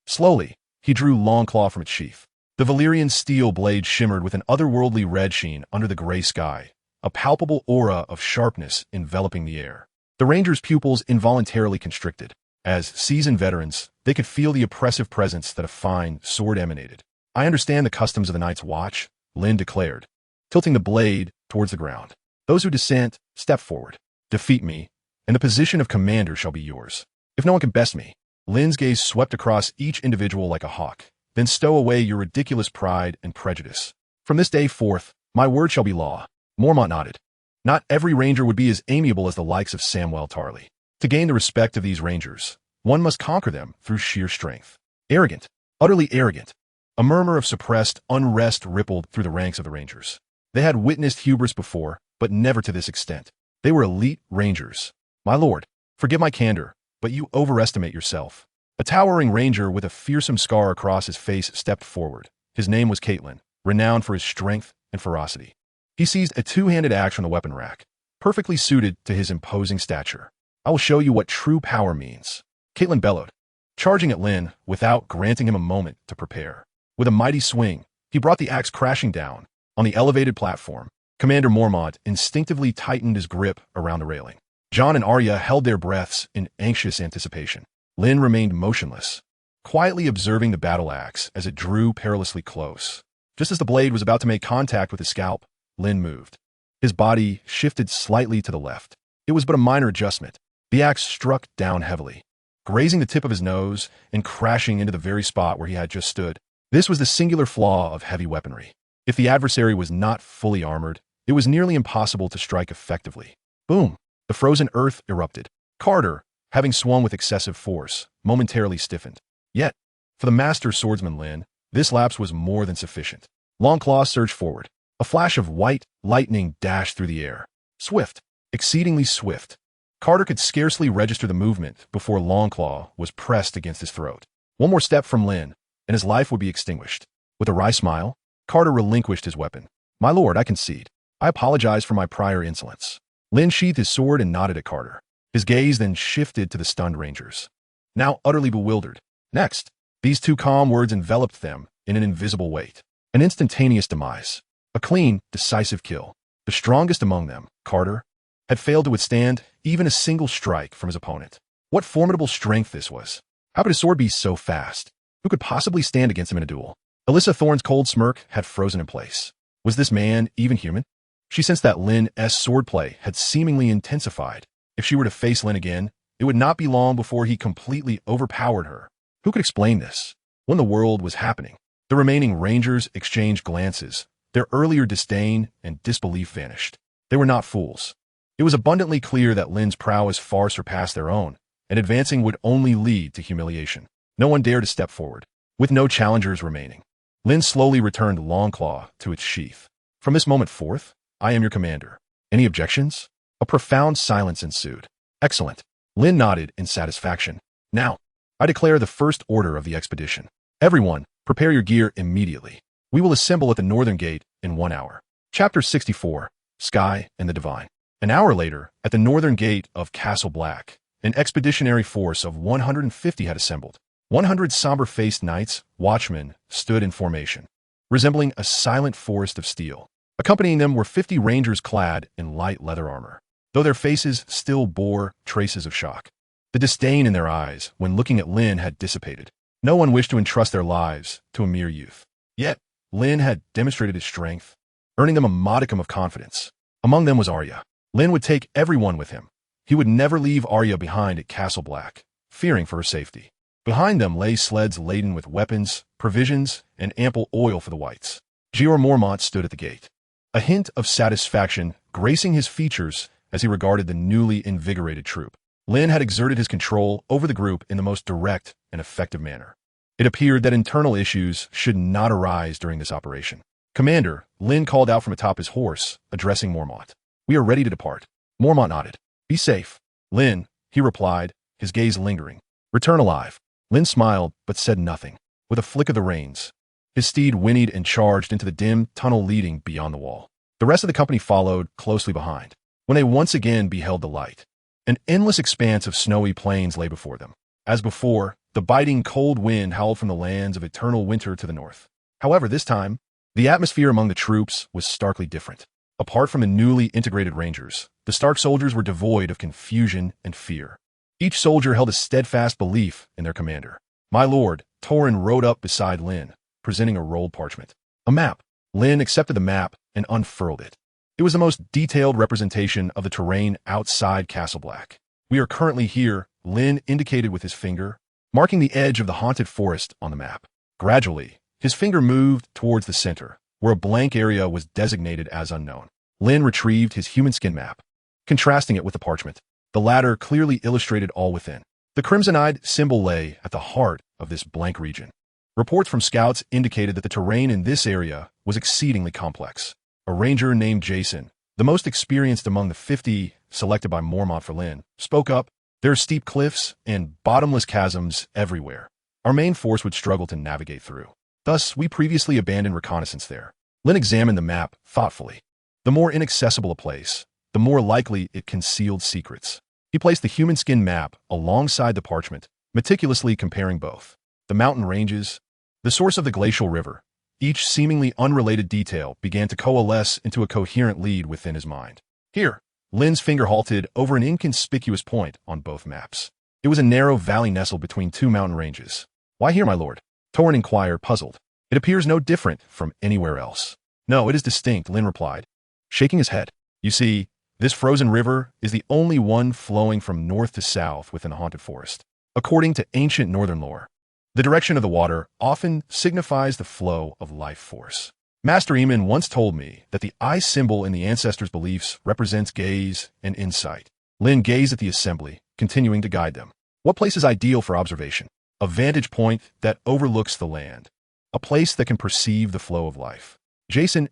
Slowly, he drew Longclaw from its sheath. The Valyrian steel blade shimmered with an otherworldly red sheen under the gray sky, a palpable aura of sharpness enveloping the air. The rangers' pupils involuntarily constricted. As seasoned veterans, they could feel the oppressive presence that a fine sword emanated. I understand the customs of the Night's Watch, Lynn declared, tilting the blade towards the ground. Those who dissent, step forward. Defeat me, and the position of commander shall be yours. If no one can best me. Lynn's gaze swept across each individual like a hawk. Then stow away your ridiculous pride and prejudice. From this day forth, my word shall be law. Mormont nodded. Not every ranger would be as amiable as the likes of Samwell Tarly. To gain the respect of these rangers, one must conquer them through sheer strength. Arrogant, utterly arrogant. A murmur of suppressed unrest rippled through the ranks of the rangers. They had witnessed hubris before, but never to this extent. They were elite rangers. My lord, forgive my candor, but you overestimate yourself. A towering ranger with a fearsome scar across his face stepped forward. His name was Caitlin, renowned for his strength and ferocity. He seized a two-handed axe from the weapon rack, perfectly suited to his imposing stature. I will show you what true power means. Caitlin bellowed, charging at Lynn without granting him a moment to prepare. With a mighty swing, he brought the axe crashing down. On the elevated platform, Commander Mormont instinctively tightened his grip around the railing. Jon and Arya held their breaths in anxious anticipation. Lynn remained motionless, quietly observing the battle axe as it drew perilously close. Just as the blade was about to make contact with his scalp, Lynn moved. His body shifted slightly to the left. It was but a minor adjustment. The axe struck down heavily, grazing the tip of his nose and crashing into the very spot where he had just stood. This was the singular flaw of heavy weaponry. If the adversary was not fully armored, it was nearly impossible to strike effectively. Boom! The frozen earth erupted. Carter, having swung with excessive force, momentarily stiffened. Yet, for the master swordsman Lynn, this lapse was more than sufficient. Longclaw surged forward. A flash of white lightning dashed through the air. Swift, exceedingly swift. Carter could scarcely register the movement before Longclaw was pressed against his throat. One more step from Lynn, and his life would be extinguished. With a wry smile, Carter relinquished his weapon. My lord, I concede. I apologize for my prior insolence. Lynn sheathed his sword and nodded at Carter. His gaze then shifted to the stunned rangers, now utterly bewildered. Next, these two calm words enveloped them in an invisible weight. An instantaneous demise. A clean, decisive kill. The strongest among them, Carter, had failed to withstand even a single strike from his opponent. What formidable strength this was. How could his sword be so fast? Who could possibly stand against him in a duel? Alyssa Thorne's cold smirk had frozen in place. Was this man even human? She sensed that Lynn's swordplay had seemingly intensified. If she were to face Lynn again, it would not be long before he completely overpowered her. Who could explain this? When the world was happening, the remaining rangers exchanged glances. Their earlier disdain and disbelief vanished. They were not fools. It was abundantly clear that Lynn's prowess far surpassed their own, and advancing would only lead to humiliation. No one dared to step forward. With no challengers remaining, Lynn slowly returned Longclaw to its sheath. From this moment forth, I am your commander. Any objections? A profound silence ensued. Excellent. Lynn nodded in satisfaction. Now, I declare the first order of the expedition. Everyone, prepare your gear immediately. We will assemble at the northern gate in 1 hour. Chapter 64. sky, and the divine. An hour later, at the northern gate of Castle Black, an expeditionary force of 150 had assembled. 100 somber-faced knights, watchmen, stood in formation, resembling a silent forest of steel. Accompanying them were 50 rangers clad in light leather armor, though their faces still bore traces of shock. The disdain in their eyes when looking at Lynn had dissipated. No one wished to entrust their lives to a mere youth. Yet, Lynn had demonstrated his strength, earning them a modicum of confidence. Among them was Arya. Lynn would take everyone with him. He would never leave Arya behind at Castle Black, fearing for her safety. Behind them lay sleds laden with weapons, provisions, and ample oil for the whites. Jeor Mormont stood at the gate, a hint of satisfaction gracing his features as he regarded the newly invigorated troop. Lynn had exerted his control over the group in the most direct and effective manner. It appeared that internal issues should not arise during this operation. "Commander," Lynn called out from atop his horse, addressing Mormont. "We are ready to depart." Mormont nodded. "Be safe." "Lynn," he replied, his gaze lingering. "Return alive." Lynn smiled, but said nothing. With a flick of the reins, his steed whinnied and charged into the dim tunnel leading beyond the wall. The rest of the company followed closely behind. When they once again beheld the light, an endless expanse of snowy plains lay before them. As before, the biting cold wind howled from the lands of eternal winter to the north. However, this time, the atmosphere among the troops was starkly different. Apart from the newly integrated rangers, the Stark soldiers were devoid of confusion and fear. Each soldier held a steadfast belief in their commander. "My lord," Torrin rode up beside Lynn, presenting a rolled parchment. A map. Lynn accepted the map and unfurled it. It was the most detailed representation of the terrain outside Castle Black. "We are currently here," Lynn indicated with his finger, marking the edge of the haunted forest on the map. Gradually, his finger moved towards the center, where a blank area was designated as unknown. Lynn retrieved his human skin map, contrasting it with the parchment. The latter clearly illustrated all within. The crimson-eyed symbol lay at the heart of this blank region. Reports from scouts indicated that the terrain in this area was exceedingly complex. A ranger named Jason, the most experienced among the 50 selected by Mormont for Lynn, spoke up. "There are steep cliffs and bottomless chasms everywhere. Our main force would struggle to navigate through. Thus, we previously abandoned reconnaissance there." Lynn examined the map thoughtfully. The more inaccessible a place, the more likely it concealed secrets. He placed the human skin map alongside the parchment, meticulously comparing both. The mountain ranges, the source of the glacial river, each seemingly unrelated detail began to coalesce into a coherent lead within his mind. "Here," Lynn's finger halted over an inconspicuous point on both maps. It was a narrow valley nestled between two mountain ranges. "Why here, my lord?" Torrin inquired, puzzled. "It appears no different from anywhere else." "No, it is distinct," Lynn replied, shaking his head. "You see, this frozen river is the only one flowing from north to south within the haunted forest. According to ancient northern lore, the direction of the water often signifies the flow of life force. Master Eamon once told me that the eye symbol in the ancestors' beliefs represents gaze and insight." Lynn gazed at the assembly, continuing to guide them. "What place is ideal for observation?" "A vantage point that overlooks the land. A place that can perceive the flow of life." Jason's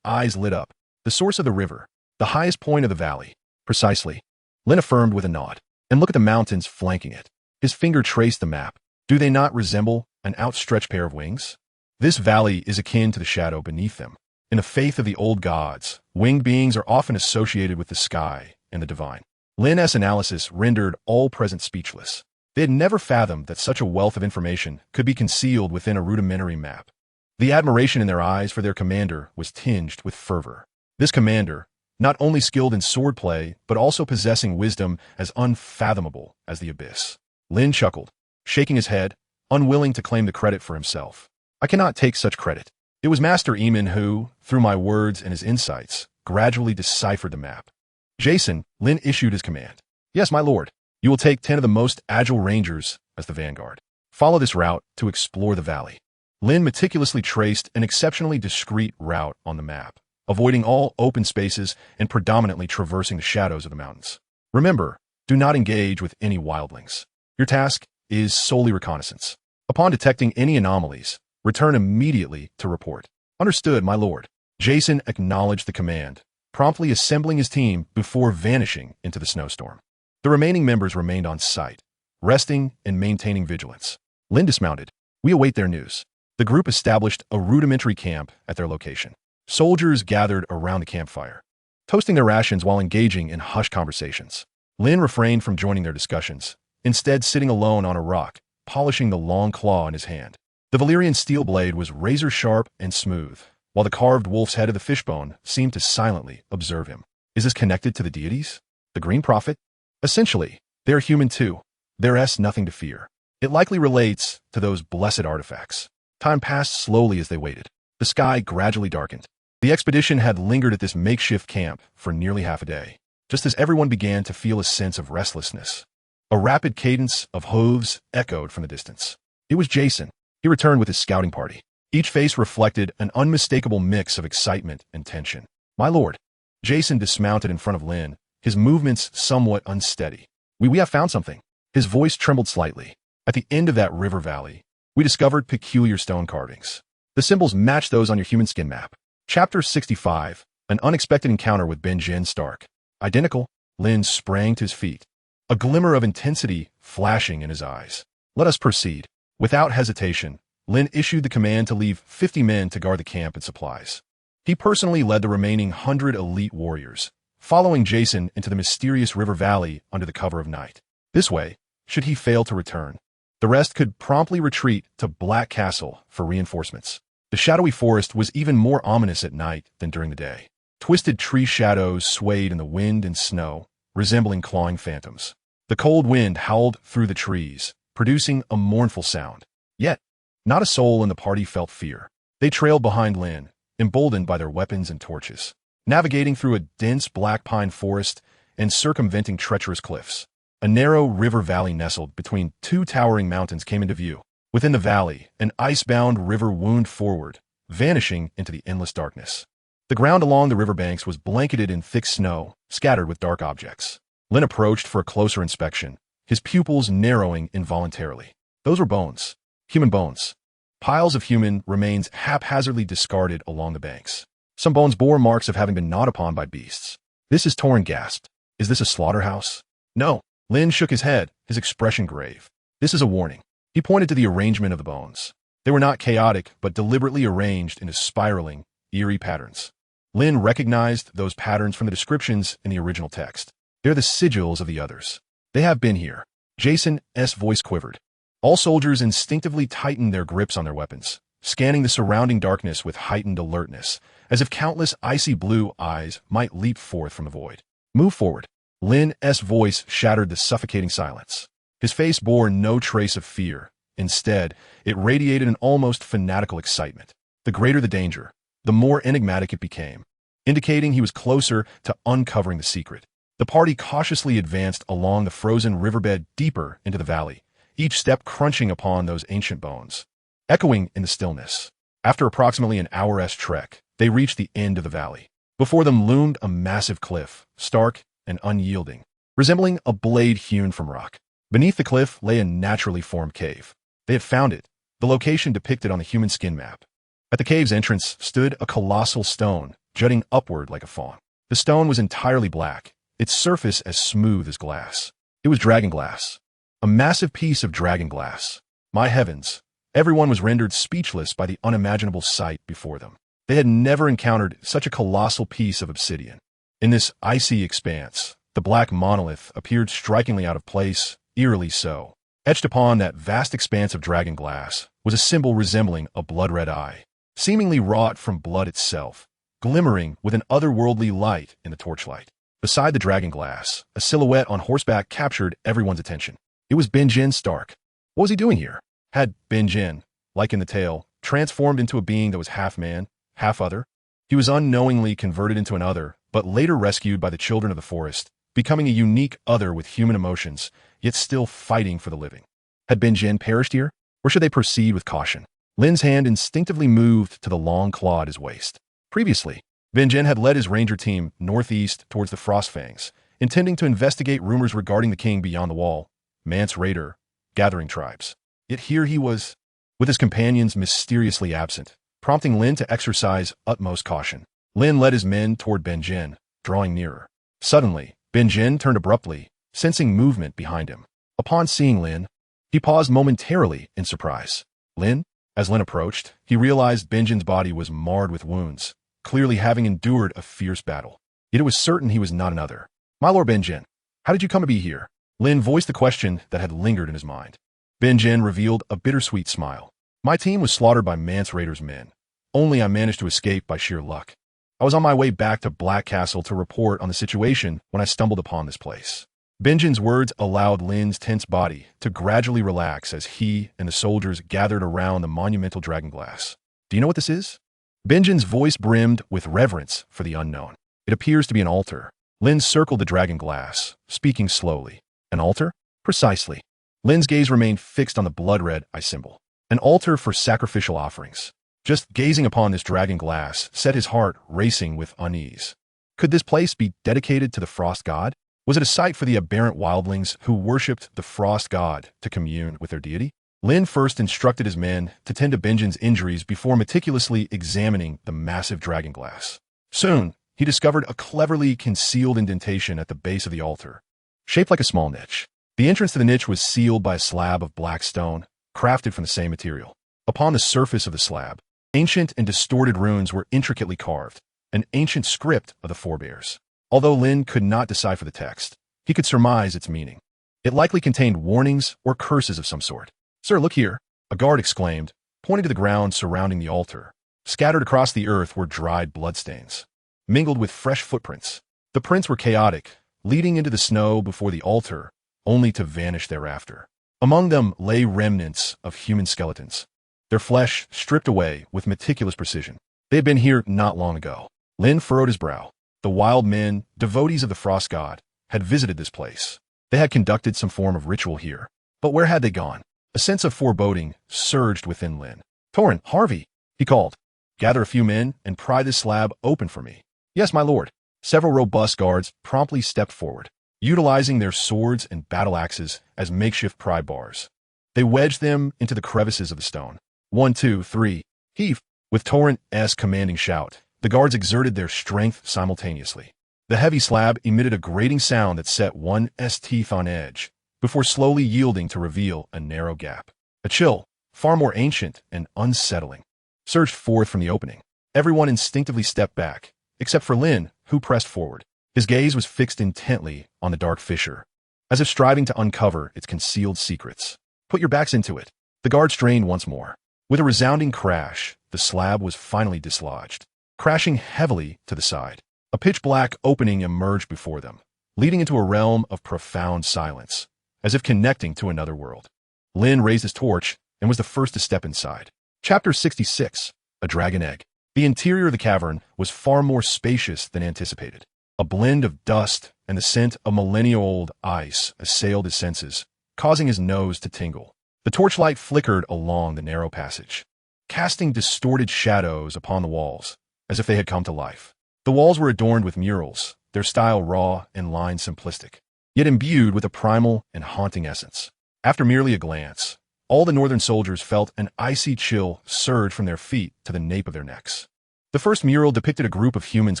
eyes lit up. "The source of the river. The highest point of the valley." "Precisely," Lynn affirmed with a nod. "And look at the mountains flanking it." His finger traced the map. "Do they not resemble an outstretched pair of wings? This valley is akin to the shadow beneath them. In the faith of the old gods, winged beings are often associated with the sky and the divine." Lynn's analysis rendered all present speechless. They had never fathomed that such a wealth of information could be concealed within a rudimentary map. The admiration in their eyes for their commander was tinged with fervor. This commander, not only skilled in swordplay, but also possessing wisdom as unfathomable as the abyss. Lynn chuckled, shaking his head, unwilling to claim the credit for himself. "I cannot take such credit. It was Master Eamon who, through my words and his insights, gradually deciphered the map." "Jason," Lynn issued his command. "Yes, my lord. You will take 10 of the most agile rangers as the vanguard. Follow this route to explore the valley." Lynn meticulously traced an exceptionally discreet route on the map, avoiding all open spaces and predominantly traversing the shadows of the mountains. "Remember, do not engage with any wildlings. Your task is solely reconnaissance. Upon detecting any anomalies, return immediately to report." "Understood, my lord." Jason acknowledged the command, promptly assembling his team before vanishing into the snowstorm. The remaining members remained on site, resting and maintaining vigilance. Lynn dismounted. "We await their news." The group established a rudimentary camp at their location. Soldiers gathered around the campfire, toasting their rations while engaging in hushed conversations. Lynn refrained from joining their discussions, instead sitting alone on a rock, polishing the long claw in his hand. The Valyrian steel blade was razor-sharp and smooth, while the carved wolf's head of the fishbone seemed to silently observe him. Is this connected to the deities? The Green Prophet? Essentially, they're human too. There's nothing to fear. It likely relates to those blessed artifacts. Time passed slowly as they waited. The sky gradually darkened. The expedition had lingered at this makeshift camp for nearly half a day, just as everyone began to feel a sense of restlessness. A rapid cadence of hooves echoed from the distance. It was Jason. He returned with his scouting party. Each face reflected an unmistakable mix of excitement and tension. My lord. Jason dismounted in front of Lynn, his movements somewhat unsteady. We have found something. His voice trembled slightly. At the end of that river valley, we discovered peculiar stone carvings. The symbols match those on your human skin map. Chapter 65, An Unexpected Encounter with Ned Stark. Identical, Lynn sprang to his feet, a glimmer of intensity flashing in his eyes. Let us proceed. Without hesitation, Lynn issued the command to leave 50 men to guard the camp and supplies. He personally led the remaining 100 elite warriors, following Jason into the mysterious river valley under the cover of night. This way, should he fail to return, the rest could promptly retreat to Black Castle for reinforcements. The shadowy forest was even more ominous at night than during the day. Twisted tree shadows swayed in the wind and snow, resembling clawing phantoms. The cold wind howled through the trees, producing a mournful sound. Yet, not a soul in the party felt fear. They trailed behind Lynn, emboldened by their weapons and torches, navigating through a dense black pine forest and circumventing treacherous cliffs. A narrow river valley nestled between two towering mountains came into view. Within the valley, an ice-bound river wound forward, vanishing into the endless darkness. The ground along the riverbanks was blanketed in thick snow, scattered with dark objects. Lynn approached for a closer inspection, his pupils narrowing involuntarily. Those were bones. Human bones. Piles of human remains haphazardly discarded along the banks. Some bones bore marks of having been gnawed upon by beasts. This is Torrin gasped. Is this a slaughterhouse? No. Lynn shook his head, his expression grave. This is a warning. He pointed to the arrangement of the bones. They were not chaotic, but deliberately arranged into spiraling, eerie patterns. Lynn recognized those patterns from the descriptions in the original text. They're the sigils of the others. They have been here. Jason's voice quivered. All soldiers instinctively tightened their grips on their weapons, scanning the surrounding darkness with heightened alertness, as if countless icy blue eyes might leap forth from the void. Move forward. Lynn's voice shattered the suffocating silence. His face bore no trace of fear. Instead, it radiated an almost fanatical excitement. The greater the danger, the more enigmatic it became, indicating he was closer to uncovering the secret. The party cautiously advanced along the frozen riverbed deeper into the valley, each step crunching upon those ancient bones, echoing in the stillness. After approximately an hour's trek, they reached the end of the valley. Before them loomed a massive cliff, stark and unyielding, resembling a blade hewn from rock. Beneath the cliff lay a naturally formed cave. They had found it, the location depicted on the human skin map. At the cave's entrance stood a colossal stone, jutting upward like a fawn. The stone was entirely black, its surface as smooth as glass. It was dragon glass. A massive piece of dragon glass. My heavens, everyone was rendered speechless by the unimaginable sight before them. They had never encountered such a colossal piece of obsidian. In this icy expanse, the black monolith appeared strikingly out of place, eerily so. Etched upon that vast expanse of dragon glass was a symbol resembling a blood-red eye, seemingly wrought from blood itself, glimmering with an otherworldly light in the torchlight. Beside the dragon glass, a silhouette on horseback captured everyone's attention. It was Ned Stark. What was he doing here? Had Ned, like in the tale, transformed into a being that was half man, half other? He was unknowingly converted into an other, but later rescued by the children of the forest, becoming a unique other with human emotions, yet still fighting for the living. Had Ned perished here, or should they proceed with caution? Lynn's hand instinctively moved to the long claw at his waist. Previously, Ned had led his ranger team northeast towards the Frostfangs, intending to investigate rumors regarding the king beyond the wall, Mance Raider, gathering tribes. Yet here he was, with his companions mysteriously absent, prompting Lynn to exercise utmost caution. Lynn led his men toward Ned, drawing nearer. Suddenly, Ned turned abruptly, sensing movement behind him. Upon seeing Lynn, he paused momentarily in surprise. Lynn? As Lynn approached, he realized Ned's body was marred with wounds, clearly having endured a fierce battle. yet it was certain he was not another. "My lord Benjen, how did you come to be here?" Lynn voiced the question that had lingered in his mind. Benjen revealed a bittersweet smile. "My team was slaughtered by Mance Raider's men. Only I managed to escape by sheer luck. I was on my way back to Black Castle to report on the situation when I stumbled upon this place." Benjen's words allowed Lynn's tense body to gradually relax as he and the soldiers gathered around the monumental dragon glass. "Do you know what this is?" Benjen's voice brimmed with reverence for the unknown. "It appears to be an altar." Lynn circled the dragon glass, speaking slowly. "An altar?" "Precisely." Lynn's gaze remained fixed on the blood-red eye symbol. "An altar for sacrificial offerings." Just gazing upon this dragon glass set his heart racing with unease. Could this place be dedicated to the frost god? Was it a site for the aberrant wildlings who worshipped the frost god to commune with their deity? Lynn first instructed his men to tend to Benjen's injuries before meticulously examining the massive dragon glass. Soon, he discovered a cleverly concealed indentation at the base of the altar, shaped like a small niche. The entrance to the niche was sealed by a slab of black stone, crafted from the same material. Upon the surface of the slab, ancient and distorted runes were intricately carved, an ancient script of the forebears. Although Lynn could not decipher the text, he could surmise its meaning. It likely contained warnings or curses of some sort. "Sir, look here," a guard exclaimed, pointing to the ground surrounding the altar. Scattered across the earth were dried bloodstains, mingled with fresh footprints. The prints were chaotic, leading into the snow before the altar, only to vanish thereafter. Among them lay remnants of human skeletons, their flesh stripped away with meticulous precision. They had been here not long ago. Lynn furrowed his brow. The wild men, devotees of the frost god, had visited this place. They had conducted some form of ritual here. But where had they gone? A sense of foreboding surged within Lynn. "Torrent, Harvey," he called. "Gather a few men and pry this slab open for me." "Yes, my lord." Several robust guards promptly stepped forward, utilizing their swords and battle axes as makeshift pry bars. They wedged them into the crevices of the stone. "1, 2, 3, heave!" With Torrent's commanding shout, the guards exerted their strength simultaneously. The heavy slab emitted a grating sound that set one's teeth on edge, before slowly yielding to reveal a narrow gap. A chill, far more ancient and unsettling, surged forth from the opening. Everyone instinctively stepped back, except for Lynn, who pressed forward. His gaze was fixed intently on the dark fissure, as if striving to uncover its concealed secrets. "Put your backs into it." The guard strained once more. With a resounding crash, the slab was finally dislodged, crashing heavily to the side. A pitch-black opening emerged before them, leading into a realm of profound silence, as if connecting to another world. Lynn raised his torch and was the first to step inside. Chapter 66, A Dragon Egg. The interior of the cavern was far more spacious than anticipated. A blend of dust and the scent of millennia-old ice assailed his senses, causing his nose to tingle. The torchlight flickered along the narrow passage, casting distorted shadows upon the walls, as if they had come to life. The walls were adorned with murals, their style raw and line simplistic, yet imbued with a primal and haunting essence. After merely a glance, all the northern soldiers felt an icy chill surge from their feet to the nape of their necks. The first mural depicted a group of humans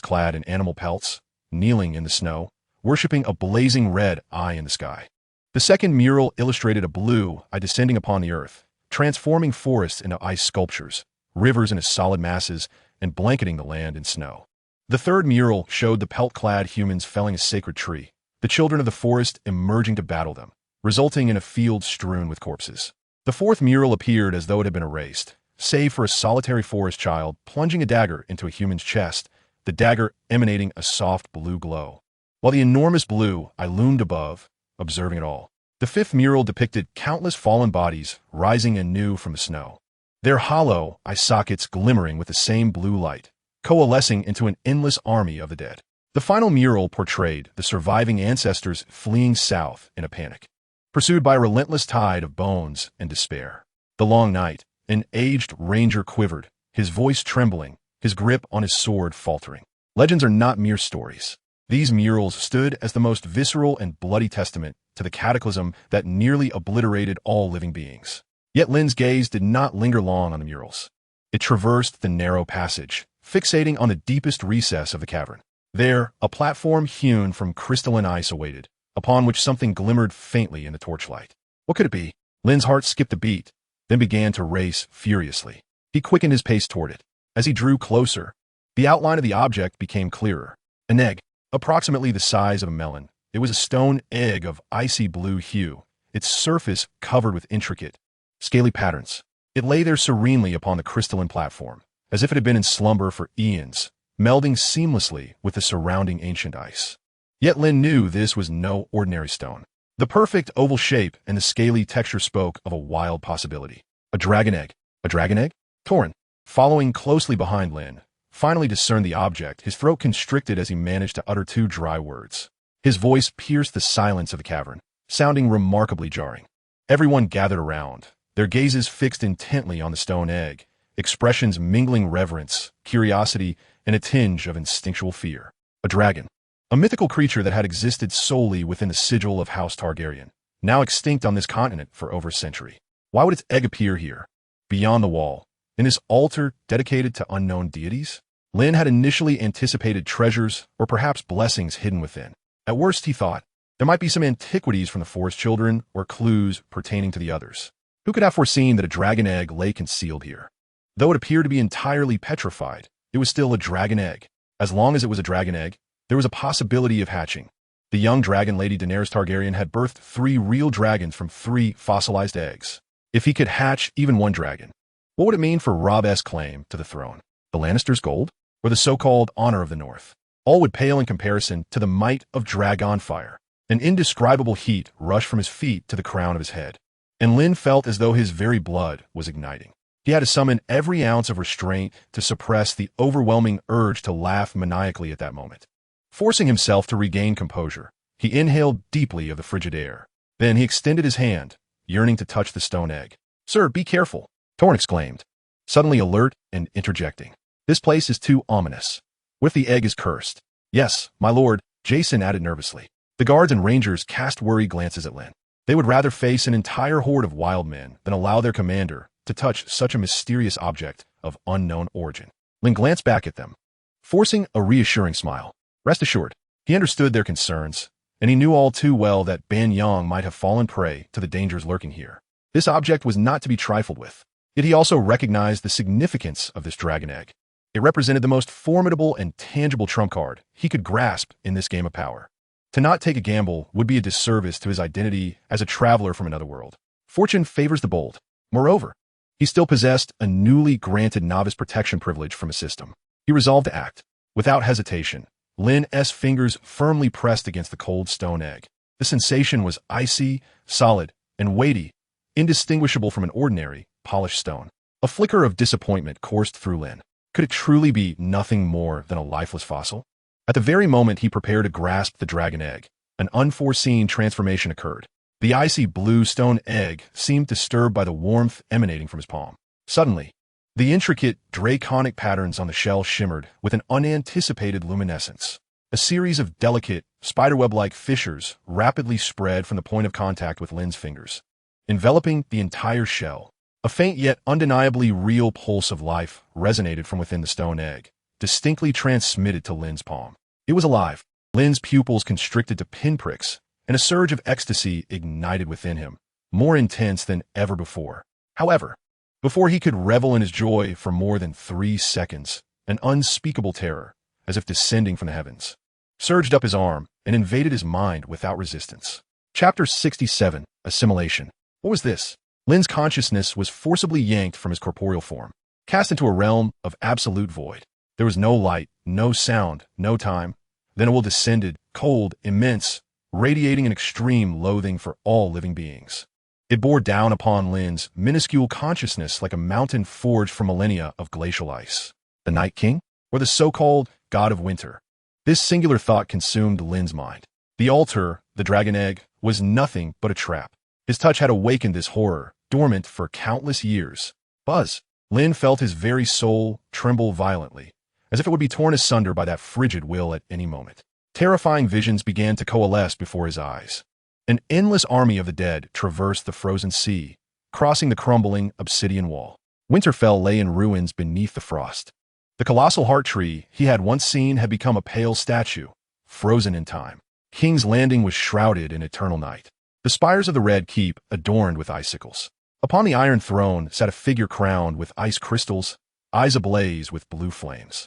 clad in animal pelts, kneeling in the snow, worshipping a blazing red eye in the sky. The second mural illustrated a blue eye descending upon the earth, transforming forests into ice sculptures, rivers into solid masses, and blanketing the land in snow. The third mural showed the pelt-clad humans felling a sacred tree, the children of the forest emerging to battle them, resulting in a field strewn with corpses. The fourth mural appeared as though it had been erased, save for a solitary forest child plunging a dagger into a human's chest, the dagger emanating a soft blue glow. While the enormous blue eye loomed above, observing it all. The fifth mural depicted countless fallen bodies rising anew from the snow, their hollow eye sockets glimmering with the same blue light, coalescing into an endless army of the dead. The final mural portrayed the surviving ancestors fleeing south in a panic, pursued by a relentless tide of bones and despair. The long night, an aged ranger quivered, his voice trembling, his grip on his sword faltering. Legends are not mere stories. These murals stood as the most visceral and bloody testament to the cataclysm that nearly obliterated all living beings. Yet Lynn's gaze did not linger long on the murals. It traversed the narrow passage, fixating on the deepest recess of the cavern. There, a platform hewn from crystalline ice awaited, upon which something glimmered faintly in the torchlight. What could it be? Lynn's heart skipped a beat, then began to race furiously. He quickened his pace toward it. As he drew closer, the outline of the object became clearer. An egg. approximately the size of a melon. It was a stone egg of icy blue hue, its surface covered with intricate, scaly patterns. It lay there serenely upon the crystalline platform, as if it had been in slumber for eons, melding seamlessly with the surrounding ancient ice. Yet Lynn knew this was no ordinary stone. The perfect oval shape and the scaly texture spoke of a wild possibility. A dragon egg. A dragon egg? Torrin, following closely behind Lynn, finally discerned the object, his throat constricted as he managed to utter two dry words. His voice pierced the silence of the cavern, sounding remarkably jarring. Everyone gathered around, their gazes fixed intently on the stone egg, expressions mingling reverence, curiosity, and a tinge of instinctual fear. A dragon. A mythical creature that had existed solely within the sigil of House Targaryen, now extinct on this continent for over a century. Why would its egg appear here, beyond the wall, in this altar dedicated to unknown deities? Lynn had initially anticipated treasures or perhaps blessings hidden within. At worst, he thought, there might be some antiquities from the Forest Children or clues pertaining to the others. Who could have foreseen that a dragon egg lay concealed here? Though it appeared to be entirely petrified, it was still a dragon egg. As long as it was a dragon egg, there was a possibility of hatching. The young dragon Lady Daenerys Targaryen had birthed 3 real dragons from 3 fossilized eggs. If he could hatch even one dragon, what would it mean for Robb's claim to the throne? The Lannisters' gold? Or the so-called honor of the North? All would pale in comparison to the might of dragon fire. An indescribable heat rushed from his feet to the crown of his head, and Lynn felt as though his very blood was igniting. He had to summon every ounce of restraint to suppress the overwhelming urge to laugh maniacally at that moment. Forcing himself to regain composure, he inhaled deeply of the frigid air. Then he extended his hand, yearning to touch the stone egg. "Sir, be careful," Torrin exclaimed, suddenly alert and interjecting. "This place is too ominous. What if the egg is cursed?" "Yes, my lord," Jason added nervously. The guards and rangers cast worried glances at Lynn. They would rather face an entire horde of wild men than allow their commander to touch such a mysterious object of unknown origin. Lynn glanced back at them, forcing a reassuring smile. Rest assured, he understood their concerns, and he knew all too well that Ban Yang might have fallen prey to the dangers lurking here. This object was not to be trifled with. Yet he also recognized the significance of this dragon egg. It represented the most formidable and tangible trump card he could grasp in this game of power. To not take a gamble would be a disservice to his identity as a traveler from another world. Fortune favors the bold. Moreover, he still possessed a newly granted novice protection privilege from his system. He resolved to act. Without hesitation, Lynn's fingers firmly pressed against the cold stone egg. The sensation was icy, solid, and weighty, indistinguishable from an ordinary, polished stone. A flicker of disappointment coursed through Lynn. Could it truly be nothing more than a lifeless fossil? At the very moment he prepared to grasp the dragon egg, an unforeseen transformation occurred. The icy blue stone egg seemed disturbed by the warmth emanating from his palm. Suddenly, the intricate, draconic patterns on the shell shimmered with an unanticipated luminescence. A series of delicate, spiderweb-like fissures rapidly spread from the point of contact with Lynn's fingers, enveloping the entire shell. A faint yet undeniably real pulse of life resonated from within the stone egg, distinctly transmitted to Lynn's palm. It was alive. Lynn's pupils constricted to pinpricks, and a surge of ecstasy ignited within him, more intense than ever before. However, before he could revel in his joy for more than 3 seconds, an unspeakable terror, as if descending from the heavens, surged up his arm and invaded his mind without resistance. Chapter 67, Assimilation. What was this? Lynn's consciousness was forcibly yanked from his corporeal form, cast into a realm of absolute void. There was no light, no sound, no time. Then a will descended, cold, immense, radiating an extreme loathing for all living beings. It bore down upon Lynn's minuscule consciousness like a mountain forged from millennia of glacial ice. The Night King? Or the so-called God of Winter? This singular thought consumed Lynn's mind. The altar, the dragon egg, was nothing but a trap. His touch had awakened this horror, dormant for countless years. Buzz! Lynn felt his very soul tremble violently, as if it would be torn asunder by that frigid will at any moment. Terrifying visions began to coalesce before his eyes. An endless army of the dead traversed the frozen sea, crossing the crumbling obsidian wall. Winterfell lay in ruins beneath the frost. The colossal heart tree he had once seen had become a pale statue, frozen in time. King's Landing was shrouded in eternal night. The spires of the Red Keep adorned with icicles. Upon the Iron Throne sat a figure crowned with ice crystals, eyes ablaze with blue flames.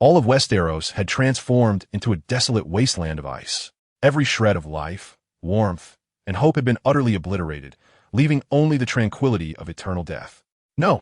All of Westeros had transformed into a desolate wasteland of ice. Every shred of life, warmth, and hope had been utterly obliterated, leaving only the tranquility of eternal death. No!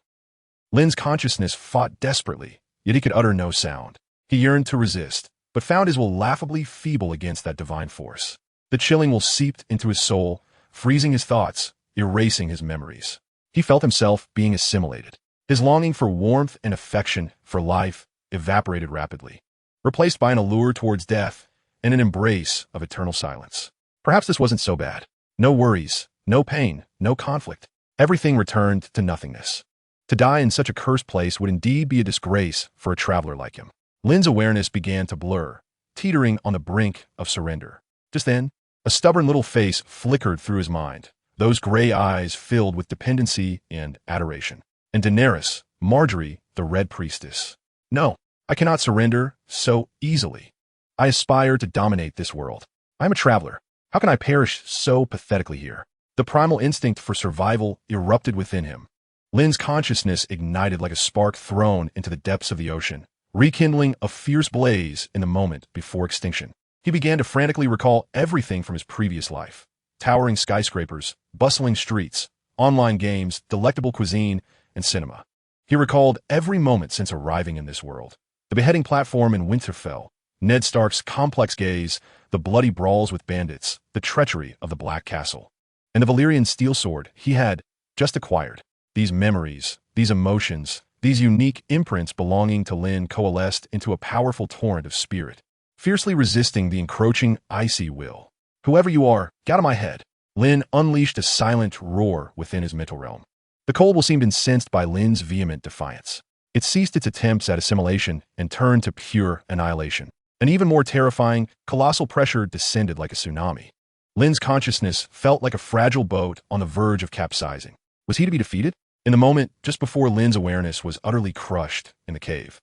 Lynn's consciousness fought desperately, yet he could utter no sound. He yearned to resist, but found his will laughably feeble against that divine force. The chilling will seeped into his soul, freezing his thoughts, erasing his memories. He felt himself being assimilated. His longing for warmth and affection, for life, evaporated rapidly, replaced by an allure towards death and an embrace of eternal silence. Perhaps this wasn't so bad. No worries, no pain, no conflict. Everything returned to nothingness. To die in such a cursed place would indeed be a disgrace for a traveler like him. Lynn's awareness began to blur, teetering on the brink of surrender. Just then, a stubborn little face flickered through his mind, those gray eyes filled with dependency and adoration. And Daenerys, Marjorie, the Red Priestess. No, I cannot surrender so easily. I aspire to dominate this world. I am a traveler. How can I perish so pathetically here? The primal instinct for survival erupted within him. Lynn's consciousness ignited like a spark thrown into the depths of the ocean, rekindling a fierce blaze in the moment before extinction. He began to frantically recall everything from his previous life. Towering skyscrapers, bustling streets, online games, delectable cuisine, and cinema. He recalled every moment since arriving in this world. The beheading platform in Winterfell, Ned Stark's complex gaze, the bloody brawls with bandits, the treachery of the Black Castle, and the Valyrian steel sword he had just acquired. These memories, these emotions, these unique imprints belonging to Lynn coalesced into a powerful torrent of spirit, fiercely resisting the encroaching icy will. Whoever you are, get out of my head. Lynn unleashed a silent roar within his mental realm. The cold will seemed incensed by Lynn's vehement defiance. It ceased its attempts at assimilation and turned to pure annihilation. An even more terrifying, colossal pressure descended like a tsunami. Lynn's consciousness felt like a fragile boat on the verge of capsizing. Was he to be defeated? In the moment just before Lynn's awareness was utterly crushed in the cave,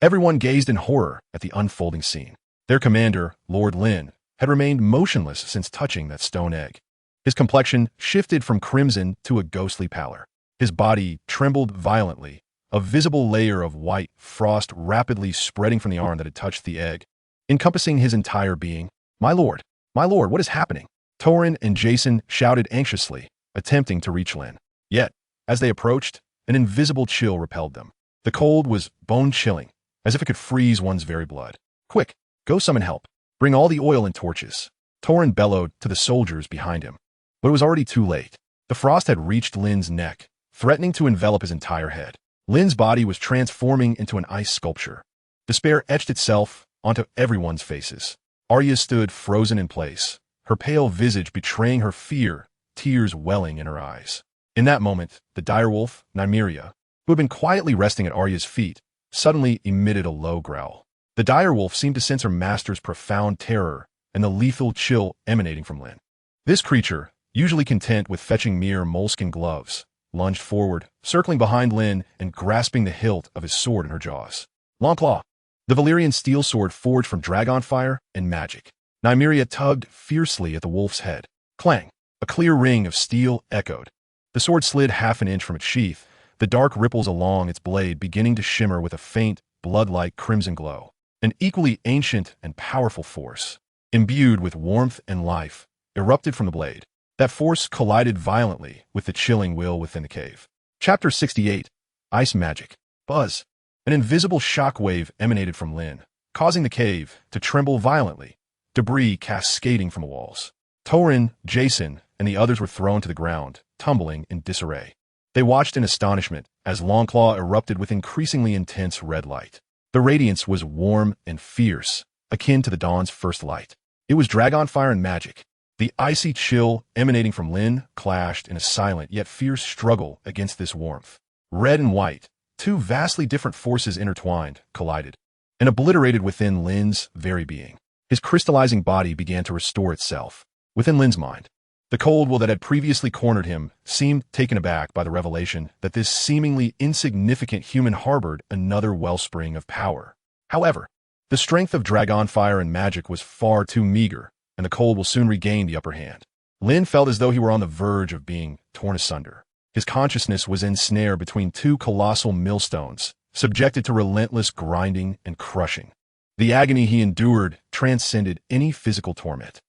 everyone gazed in horror at the unfolding scene. Their commander, Lord Lynn, had remained motionless since touching that stone egg. His complexion shifted from crimson to a ghostly pallor. His body trembled violently, a visible layer of white frost rapidly spreading from the arm that had touched the egg, encompassing his entire being. My lord, what is happening?" Torrin and Jason shouted anxiously, attempting to reach Lynn. Yet, as they approached, an invisible chill repelled them. The cold was bone-chilling, as if it could freeze one's very blood. "Quick, go summon help. Bring all the oil and torches." Torrin bellowed to the soldiers behind him. But it was already too late. The frost had reached Lynn's neck, threatening to envelop his entire head. Lynn's body was transforming into an ice sculpture. Despair etched itself onto everyone's faces. Arya stood frozen in place, her pale visage betraying her fear, tears welling in her eyes. In that moment, the direwolf, Nymeria, who had been quietly resting at Arya's feet, suddenly emitted a low growl. The direwolf seemed to sense her master's profound terror and the lethal chill emanating from Lynn. This creature, usually content with fetching mere moleskin gloves, lunged forward, circling behind Lynn and grasping the hilt of his sword in her jaws. Longclaw, the Valyrian steel sword forged from dragonfire and magic. Nymeria tugged fiercely at the wolf's head. Clang! A clear ring of steel echoed. The sword slid half an inch from its sheath, the dark ripples along its blade beginning to shimmer with a faint, blood-like crimson glow. An equally ancient and powerful force, imbued with warmth and life, erupted from the blade. That force collided violently with the chilling will within the cave. Chapter 68. Ice Magic. Buzz. An invisible shockwave emanated from Lynn, causing the cave to tremble violently, debris cascading from the walls. Torrin, Jason, and the others were thrown to the ground, tumbling in disarray. They watched in astonishment as Longclaw erupted with increasingly intense red light. The radiance was warm and fierce, akin to the dawn's first light. It was dragonfire and magic. The icy chill emanating from Lynn clashed in a silent yet fierce struggle against this warmth. Red and white, two vastly different forces intertwined, collided, and obliterated within Lynn's very being. His crystallizing body began to restore itself. Within Lynn's mind, the cold will that had previously cornered him seemed taken aback by the revelation that this seemingly insignificant human harbored another wellspring of power. However, the strength of dragonfire and magic was far too meager, and the cold will soon regain the upper hand. Lynn felt as though he were on the verge of being torn asunder. His consciousness was ensnared between two colossal millstones, subjected to relentless grinding and crushing. The agony he endured transcended any physical torment.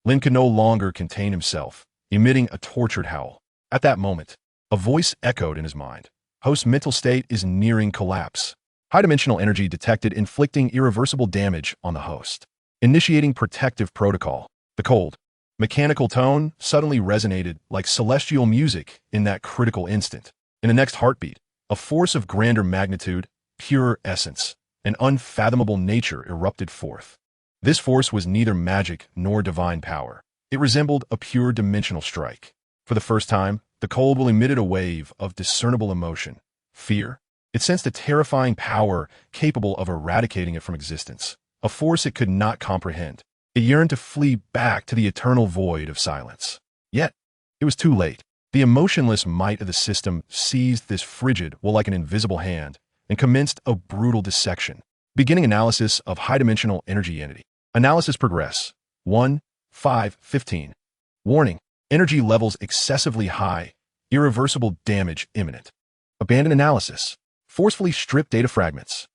Lynn could no longer contain himself, emitting a tortured howl. At that moment, a voice echoed in his mind. Host's mental state is nearing collapse. High-dimensional energy detected, inflicting irreversible damage on the host. Initiating protective protocol. The cold, mechanical tone suddenly resonated like celestial music in that critical instant. In the next heartbeat, a force of grander magnitude, pure essence, and unfathomable nature erupted forth. This force was neither magic nor divine power. It resembled a pure dimensional strike. For the first time, the cold will emitted a wave of discernible emotion. Fear. It sensed a terrifying power capable of eradicating it from existence, a force it could not comprehend. It yearned to flee back to the eternal void of silence. Yet, it was too late. The emotionless might of the system seized this frigid will like an invisible hand and commenced a brutal dissection. Beginning analysis of high-dimensional energy entity. Analysis progress. 1:5:15. Warning. Energy levels excessively high. Irreversible damage imminent. Abandon analysis. Forcefully strip data fragments.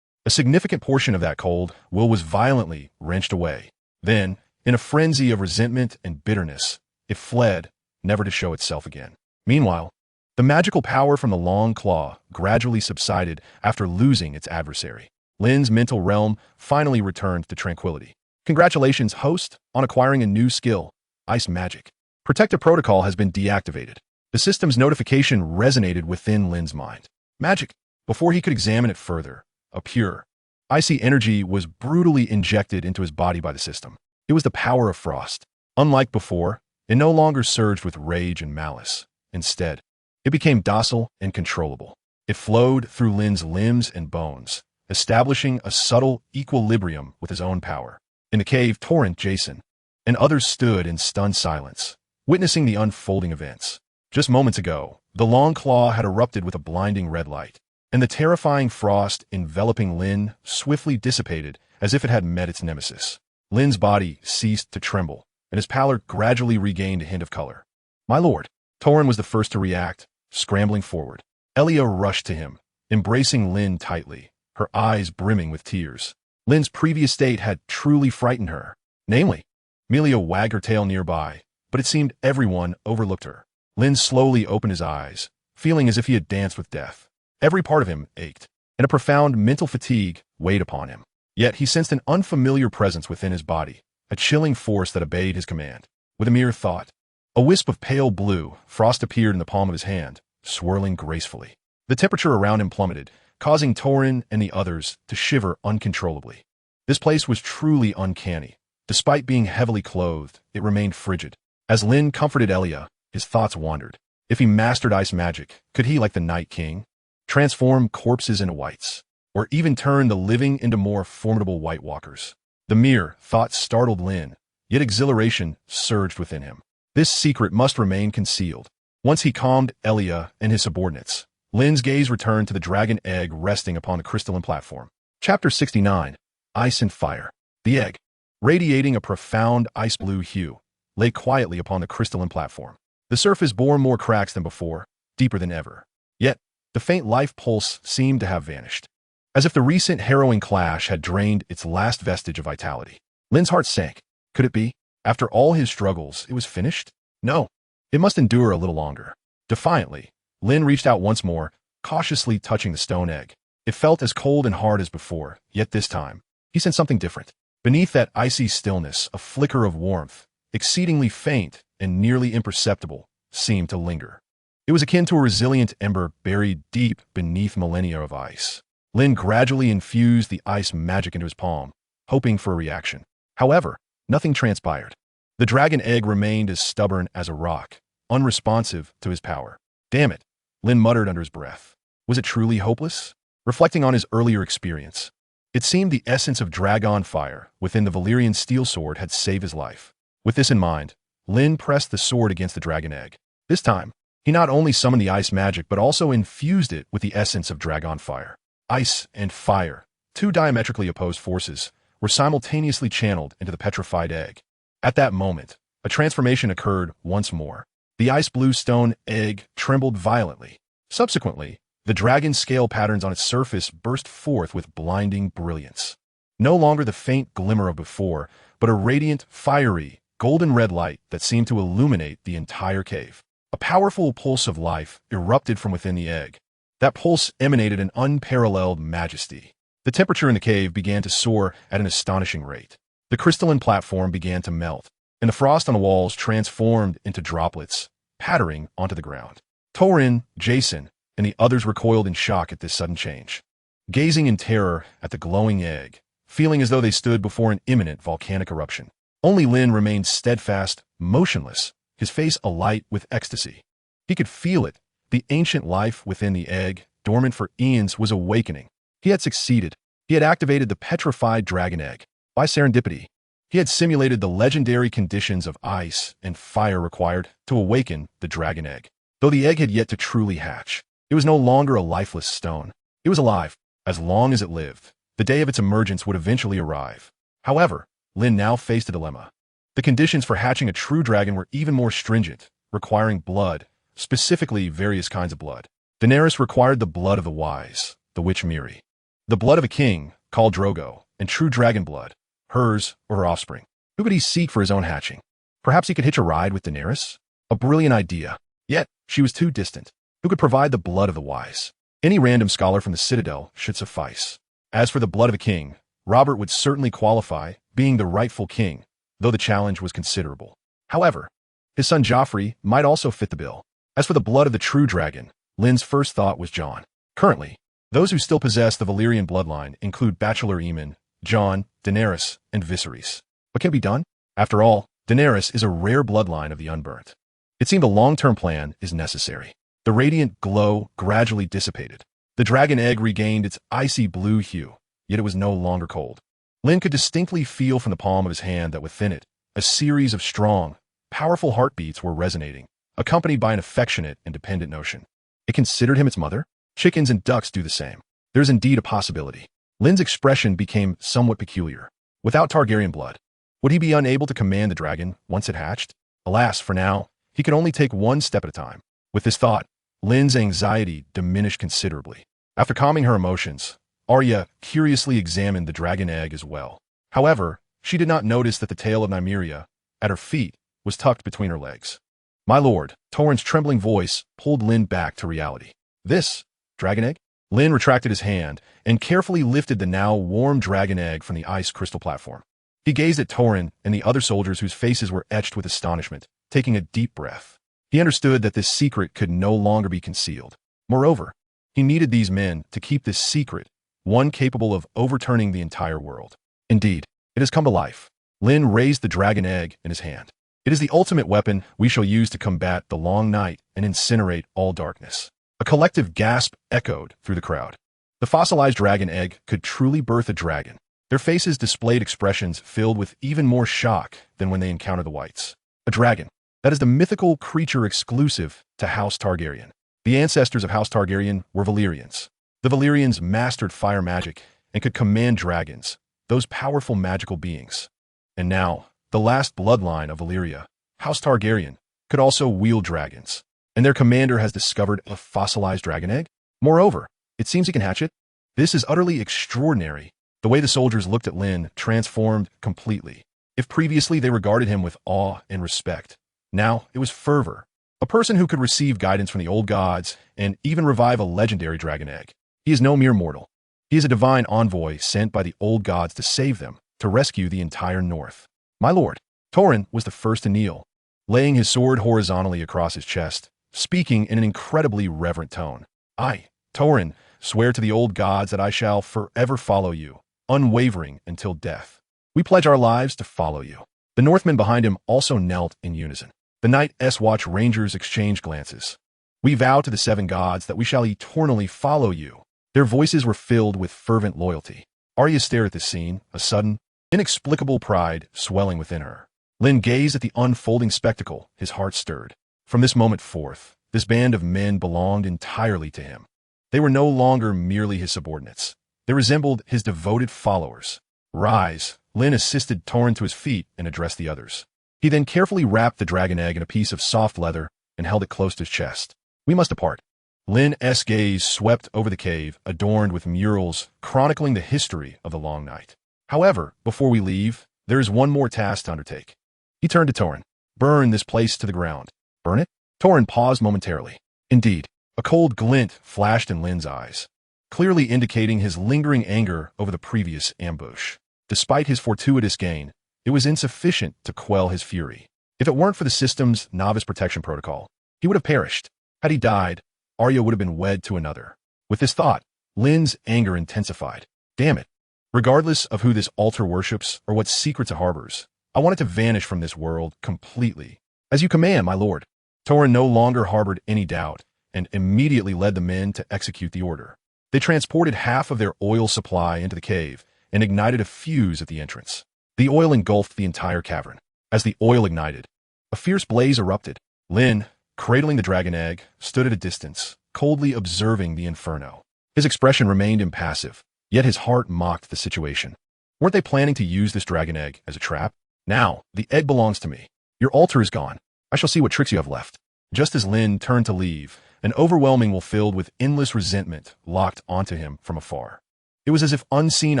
A significant portion of that cold will was violently wrenched away. Then, in a frenzy of resentment and bitterness, it fled, never to show itself again. Meanwhile, the magical power from the long claw gradually subsided after losing its adversary. Lynn's mental realm finally returned to tranquility. Congratulations, host, on acquiring a new skill, Ice Magic. Protective protocol has been deactivated. The system's notification resonated within Lynn's mind. Magic. Before he could examine it further, a pure, icy energy was brutally injected into his body by the system. It was the power of frost. Unlike before, it no longer surged with rage and malice. Instead, it became docile and controllable. It flowed through Lynn's limbs and bones, establishing a subtle equilibrium with his own power. In the cave, Torrent, Jason, and others stood in stunned silence, witnessing the unfolding events. Just moments ago, the long claw had erupted with a blinding red light, and the terrifying frost enveloping Lynn swiftly dissipated as if it had met its nemesis. Lynn's body ceased to tremble, and his pallor gradually regained a hint of color. My lord. Torrent was the first to react, scrambling forward. Elia rushed to him, embracing Lynn tightly, her eyes brimming with tears. Lynn's previous state had truly frightened her. Namely, Melia wagged her tail nearby, but it seemed everyone overlooked her. Lynn slowly opened his eyes, feeling as if he had danced with death. Every part of him ached, and a profound mental fatigue weighed upon him. Yet he sensed an unfamiliar presence within his body, a chilling force that obeyed his command. With a mere thought, a wisp of pale blue frost appeared in the palm of his hand, swirling gracefully. The temperature around him plummeted, causing Torrent and the others to shiver uncontrollably. This place was truly uncanny. Despite being heavily clothed, it remained frigid. As Lynn comforted Elia, his thoughts wandered. If he mastered ice magic, could he, like the Night King, transform corpses into whites, or even turn the living into more formidable White Walkers? The mere thought startled Lynn, yet exhilaration surged within him. This secret must remain concealed. Once he calmed Elia and his subordinates, Lynn's gaze returned to the dragon egg resting upon the crystalline platform. Chapter 69. Ice and Fire. The egg, radiating a profound ice-blue hue, lay quietly upon the crystalline platform. The surface bore more cracks than before, deeper than ever. Yet, the faint life pulse seemed to have vanished, as if the recent harrowing clash had drained its last vestige of vitality. Lynn's heart sank. Could it be? After all his struggles, it was finished? No. It must endure a little longer. Defiantly, Lynn reached out once more, cautiously touching the stone egg. It felt as cold and hard as before, yet this time, he sensed something different. Beneath that icy stillness, a flicker of warmth, exceedingly faint and nearly imperceptible, seemed to linger. It was akin to a resilient ember buried deep beneath millennia of ice. Lynn gradually infused the ice magic into his palm, hoping for a reaction. However, nothing transpired. The dragon egg remained as stubborn as a rock, unresponsive to his power. Damn it, Lynn muttered under his breath. Was it truly hopeless? Reflecting on his earlier experience, it seemed the essence of dragon fire within the Valyrian steel sword had saved his life. With this in mind, Lynn pressed the sword against the dragon egg. This time, he not only summoned the ice magic but also infused it with the essence of dragon fire. Ice and fire, two diametrically opposed forces, were simultaneously channeled into the petrified egg. At that moment, a transformation occurred once more. The ice-blue stone egg trembled violently. Subsequently, The dragon's scale patterns on its surface burst forth with blinding brilliance. No longer the faint glimmer of before, but a radiant, fiery, golden red light that seemed to illuminate the entire cave. A powerful pulse of life erupted from within the egg. That pulse emanated an unparalleled majesty. The temperature in the cave began to soar at an astonishing rate. The crystalline platform began to melt, and the frost on the walls transformed into droplets, pattering onto the ground. Torrin, Jason, and the others recoiled in shock at this sudden change, gazing in terror at the glowing egg, feeling as though they stood before an imminent volcanic eruption. Only Lynn remained steadfast, motionless, his face alight with ecstasy. He could feel it. The ancient life within the egg, dormant for eons, was awakening. He had succeeded. He had activated the petrified dragon egg. By serendipity, he had simulated the legendary conditions of ice and fire required to awaken the dragon egg. Though the egg had yet to truly hatch, it was no longer a lifeless stone. It was alive. As long as it lived, the day of its emergence would eventually arrive. However, Lynn now faced a dilemma. The conditions for hatching a true dragon were even more stringent, requiring blood, specifically various kinds of blood. Daenerys required the blood of the wise, the witch Miri. The blood of a king, called Drogo, and true dragon blood, hers or her offspring. Who could he seek for his own hatching? Perhaps he could hitch a ride with Daenerys? A brilliant idea. Yet, she was too distant. Who could provide the blood of the wise? Any random scholar from the Citadel should suffice. As for the blood of a king, Robert would certainly qualify, being the rightful king, though the challenge was considerable. However, his son Joffrey might also fit the bill. As for the blood of the true dragon, Lynn's first thought was Jon. Currently, those who still possess the Valyrian bloodline include Bachelor Aemon, Jon, Daenerys, and Viserys. What can be done? After all, Daenerys is a rare bloodline of the unburnt. It seemed a long-term plan is necessary. The radiant glow gradually dissipated. The dragon egg regained its icy blue hue, yet it was no longer cold. Lynn could distinctly feel from the palm of his hand that within it, a series of strong, powerful heartbeats were resonating, accompanied by an affectionate and dependent notion. It considered him its mother? Chickens and ducks do the same. There's indeed a possibility. Lynn's expression became somewhat peculiar. Without Targaryen blood, would he be unable to command the dragon once it hatched? Alas, for now, he could only take one step at a time. With this thought, Lynn's anxiety diminished considerably. After calming her emotions, Arya curiously examined the dragon egg as well. However, she did not notice that the tail of Nymeria, at her feet, was tucked between her legs. My lord, Torrin's trembling voice pulled Lynn back to reality. This, dragon egg? Lynn retracted his hand and carefully lifted the now warm dragon egg from the ice crystal platform. He gazed at Torrin and the other soldiers whose faces were etched with astonishment, taking a deep breath. He understood that this secret could no longer be concealed. Moreover, he needed these men to keep this secret, one capable of overturning the entire world. Indeed, it has come to life. Lynn raised the dragon egg in his hand. It is the ultimate weapon we shall use to combat the long night and incinerate all darkness. A collective gasp echoed through the crowd. The fossilized dragon egg could truly birth a dragon. Their faces displayed expressions filled with even more shock than when they encountered the whites. A dragon. That is the mythical creature exclusive to House Targaryen. The ancestors of House Targaryen were Valyrians. The Valyrians mastered fire magic and could command dragons, those powerful magical beings. And now, the last bloodline of Valyria, House Targaryen, could also wield dragons. And their commander has discovered a fossilized dragon egg? Moreover, it seems he can hatch it. This is utterly extraordinary. The way the soldiers looked at Lynn transformed completely. If previously they regarded him with awe and respect, now it was fervor. A person who could receive guidance from the old gods and even revive a legendary dragon egg. He is no mere mortal. He is a divine envoy sent by the old gods to save them, to rescue the entire North. My lord, Torrin was the first to kneel, laying his sword horizontally across his chest, speaking in an incredibly reverent tone. I, Torrin, swear to the old gods that I shall forever follow you, unwavering until death. We pledge our lives to follow you. The Northmen behind him also knelt in unison. The Night's Watch Rangers exchanged glances. We vow to the seven gods that we shall eternally follow you. Their voices were filled with fervent loyalty. Arya stared at this scene, a sudden, inexplicable pride swelling within her. Lynn gazed at the unfolding spectacle, his heart stirred. From this moment forth, this band of men belonged entirely to him. They were no longer merely his subordinates. They resembled his devoted followers. Rise, Lynn assisted Torrin to his feet and addressed the others. He then carefully wrapped the dragon egg in a piece of soft leather and held it close to his chest. We must depart. Lynn's gaze swept over the cave, adorned with murals chronicling the history of the Long Night. However, before we leave, there is one more task to undertake. He turned to Torrin. Burn this place to the ground. Burn it? Torrin paused momentarily. Indeed, a cold glint flashed in Lynn's eyes, clearly indicating his lingering anger over the previous ambush. Despite his fortuitous gain, it was insufficient to quell his fury. If it weren't for the system's novice protection protocol, he would have perished. Had he died, Arya would have been wed to another. With this thought, Lynn's anger intensified. Damn it. Regardless of who this altar worships or what secrets it harbors, I want it to vanish from this world completely. As you command, my lord. Torrin no longer harbored any doubt and immediately led the men to execute the order. They transported half of their oil supply into the cave and ignited a fuse at the entrance. The oil engulfed the entire cavern. As the oil ignited, a fierce blaze erupted. Lynn, cradling the dragon egg, stood at a distance, coldly observing the inferno. His expression remained impassive, yet his heart mocked the situation. Weren't they planning to use this dragon egg as a trap? Now, the egg belongs to me. Your altar is gone. I shall see what tricks you have left. Just as Lynn turned to leave, an overwhelming will filled with endless resentment locked onto him from afar. It was as if unseen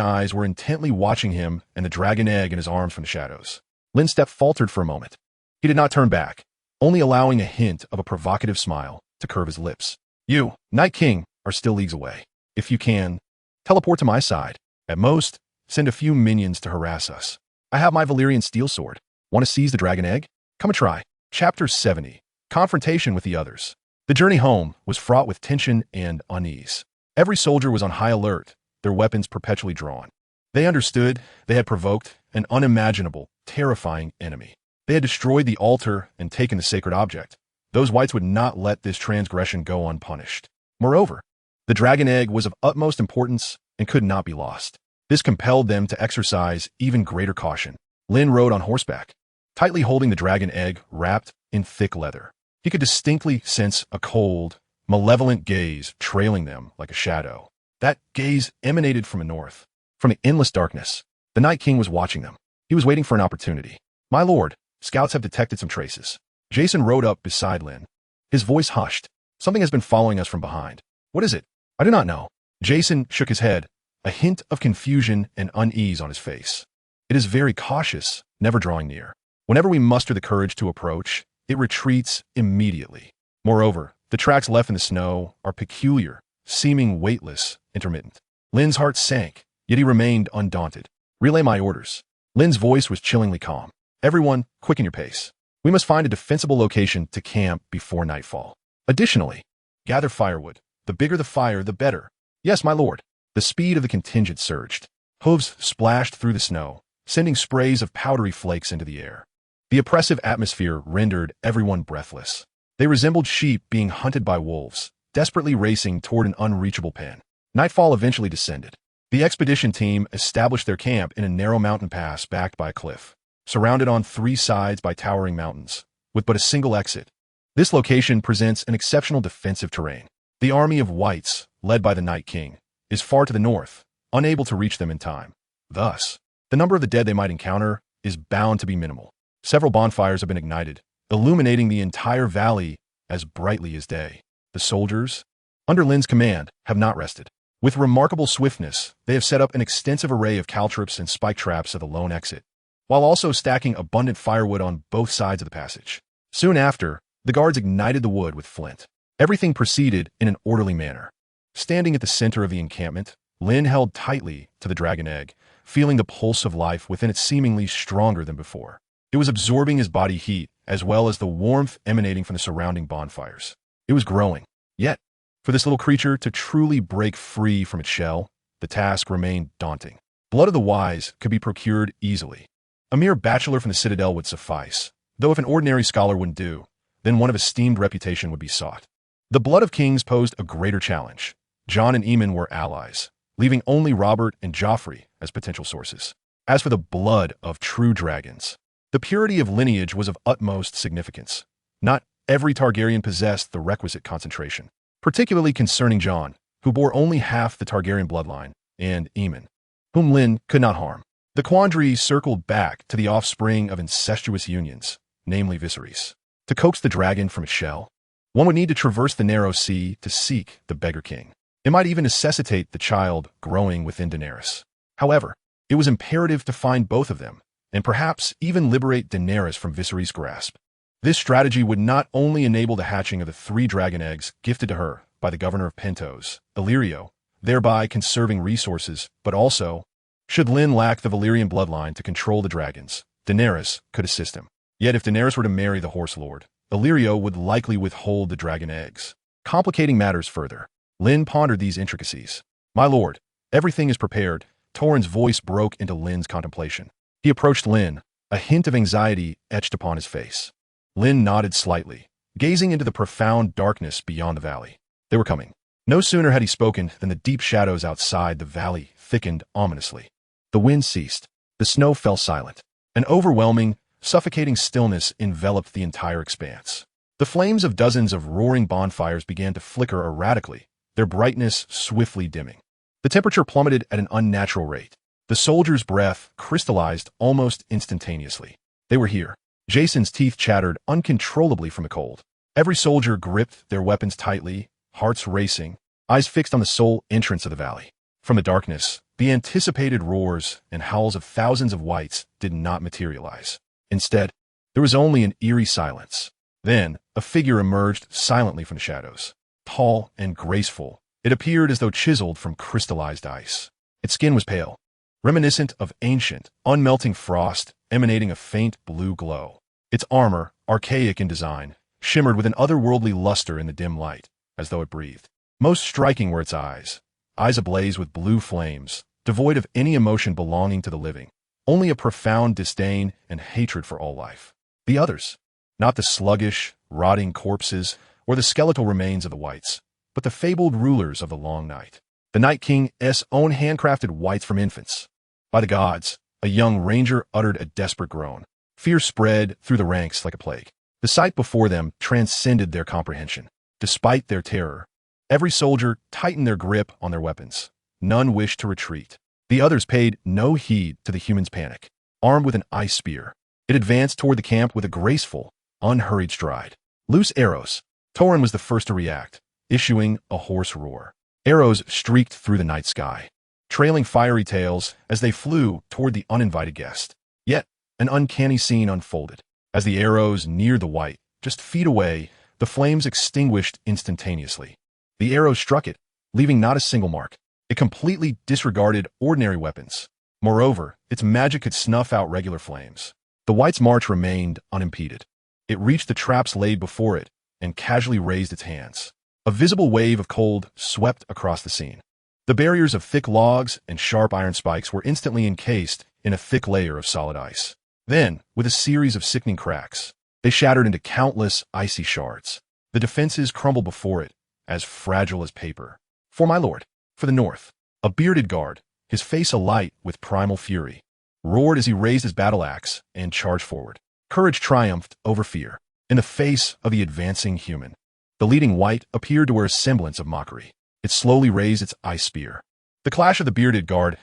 eyes were intently watching him and the dragon egg in his arms from the shadows. Lynn's step faltered for a moment. He did not turn back, only allowing a hint of a provocative smile to curve his lips. You, Night King, are still leagues away. If you can, teleport to my side. At most, send a few minions to harass us. I have my Valyrian steel sword. Want to seize the dragon egg? Come and try. Chapter 70. Confrontation with the others. The journey home was fraught with tension and unease. Every soldier was on high alert, their weapons perpetually drawn. They understood they had provoked an unimaginable, terrifying enemy. They had destroyed the altar and taken the sacred object. Those whites would not let this transgression go unpunished. Moreover, the dragon egg was of utmost importance and could not be lost. This compelled them to exercise even greater caution. Lynn rode on horseback, tightly holding the dragon egg wrapped in thick leather. He could distinctly sense a cold, malevolent gaze trailing them like a shadow. That gaze emanated from the north, from the endless darkness. The Night King was watching them. He was waiting for an opportunity. My lord, scouts have detected some traces. Jason rode up beside Lynn. His voice hushed. Something has been following us from behind. What is it? I do not know. Jason shook his head, a hint of confusion and unease on his face. It is very cautious, never drawing near. Whenever we muster the courage to approach, it retreats immediately. Moreover, the tracks left in the snow are peculiar, seeming weightless, intermittent. Lynn's heart sank, yet he remained undaunted. Relay my orders. Lynn's voice was chillingly calm. Everyone, quicken your pace. We must find a defensible location to camp before nightfall. Additionally, gather firewood. The bigger the fire, the better. Yes, my lord. The speed of the contingent surged. Hooves splashed through the snow, sending sprays of powdery flakes into the air. The oppressive atmosphere rendered everyone breathless. They resembled sheep being hunted by wolves, desperately racing toward an unreachable pen. Nightfall eventually descended. The expedition team established their camp in a narrow mountain pass backed by a cliff, surrounded on three sides by towering mountains, with but a single exit. This location presents an exceptional defensive terrain. The army of whites, led by the Night King, is far to the north, unable to reach them in time. Thus, the number of the dead they might encounter is bound to be minimal. Several bonfires have been ignited, illuminating the entire valley as brightly as day. The soldiers, under Lynn's command, have not rested. With remarkable swiftness, they have set up an extensive array of caltrops and spike traps at the lone exit, while also stacking abundant firewood on both sides of the passage. Soon after, the guards ignited the wood with flint. Everything proceeded in an orderly manner. Standing at the center of the encampment, Lynn held tightly to the dragon egg, feeling the pulse of life within it seemingly stronger than before. It was absorbing his body heat, as well as the warmth emanating from the surrounding bonfires. It was growing. Yet, for this little creature to truly break free from its shell, the task remained daunting. Blood of the wise could be procured easily. A mere bachelor from the Citadel would suffice, though if an ordinary scholar wouldn't do, then one of esteemed reputation would be sought. The blood of kings posed a greater challenge. Jon and Aemon were allies, leaving only Robert and Joffrey as potential sources. As for the blood of true dragons, the purity of lineage was of utmost significance. Not every Targaryen possessed the requisite concentration, particularly concerning Jon, who bore only half the Targaryen bloodline, and Aemon, whom Lynn could not harm. The quandary circled back to the offspring of incestuous unions, namely Viserys. To coax the dragon from its shell, One would need to traverse the narrow sea to seek the Beggar King. It might even necessitate the child growing within Daenerys. However, it was imperative to find both of them, and perhaps even liberate Daenerys from Viserys' grasp. This strategy would not only enable the hatching of the 3 dragon eggs gifted to her by the governor of Pentos, Illyrio, thereby conserving resources, but also, should Lynn lack the Valyrian bloodline to control the dragons, Daenerys could assist him. Yet if Daenerys were to marry the Horse Lord, Illyrio would likely withhold the dragon eggs. Complicating matters further, Lynn pondered these intricacies. "My lord, everything is prepared." Torrhen's voice broke into Lynn's contemplation. He approached Lynn, a hint of anxiety etched upon his face. Lynn nodded slightly, gazing into the profound darkness beyond the valley. They were coming. No sooner had he spoken than the deep shadows outside the valley thickened ominously. The wind ceased. The snow fell silent. An overwhelming, suffocating stillness enveloped the entire expanse. The flames of dozens of roaring bonfires began to flicker erratically, their brightness swiftly dimming. The temperature plummeted at an unnatural rate. The soldiers' breath crystallized almost instantaneously. They were here. Jason's teeth chattered uncontrollably from the cold. Every soldier gripped their weapons tightly, hearts racing, eyes fixed on the sole entrance of the valley. From the darkness, the anticipated roars and howls of thousands of wights did not materialize. Instead, there was only an eerie silence. Then, a figure emerged silently from the shadows. Tall and graceful, it appeared as though chiseled from crystallized ice. Its skin was pale, reminiscent of ancient, unmelting frost emanating a faint blue glow. Its armor, archaic in design, shimmered with an otherworldly luster in the dim light, as though it breathed. Most striking were its eyes ablaze with blue flames, devoid of any emotion belonging to the living, only a profound disdain and hatred for all life. The others, not the sluggish, rotting corpses or the skeletal remains of the wights, but the fabled rulers of the long night. The Night King's own handcrafted wights from infants. By the gods, a young ranger uttered a desperate groan. Fear spread through the ranks like a plague. The sight before them transcended their comprehension. Despite their terror, every soldier tightened their grip on their weapons. None wished to retreat. The others paid no heed to the humans' panic. Armed with an ice spear, it advanced toward the camp with a graceful, unhurried stride. Loose arrows. Torrhen was the first to react, issuing a hoarse roar. Arrows streaked through the night sky, trailing fiery tails as they flew toward the uninvited guest. Yet, an uncanny scene unfolded. As the arrows neared the wight, just feet away, the flames extinguished instantaneously. The arrow struck it, leaving not a single mark. It completely disregarded ordinary weapons. Moreover, its magic could snuff out regular flames. The wight's march remained unimpeded. It reached the traps laid before it and casually raised its hands. A visible wave of cold swept across the scene. The barriers of thick logs and sharp iron spikes were instantly encased in a thick layer of solid ice. Then, with a series of sickening cracks, they shattered into countless icy shards. The defenses crumbled before it, as fragile as paper. For my lord, for the north, a bearded guard, his face alight with primal fury, roared as he raised his battle axe and charged forward. Courage triumphed over fear. In the face of the advancing human, the leading wight appeared to wear a semblance of mockery. It slowly raised its ice spear. The clash of the bearded guard's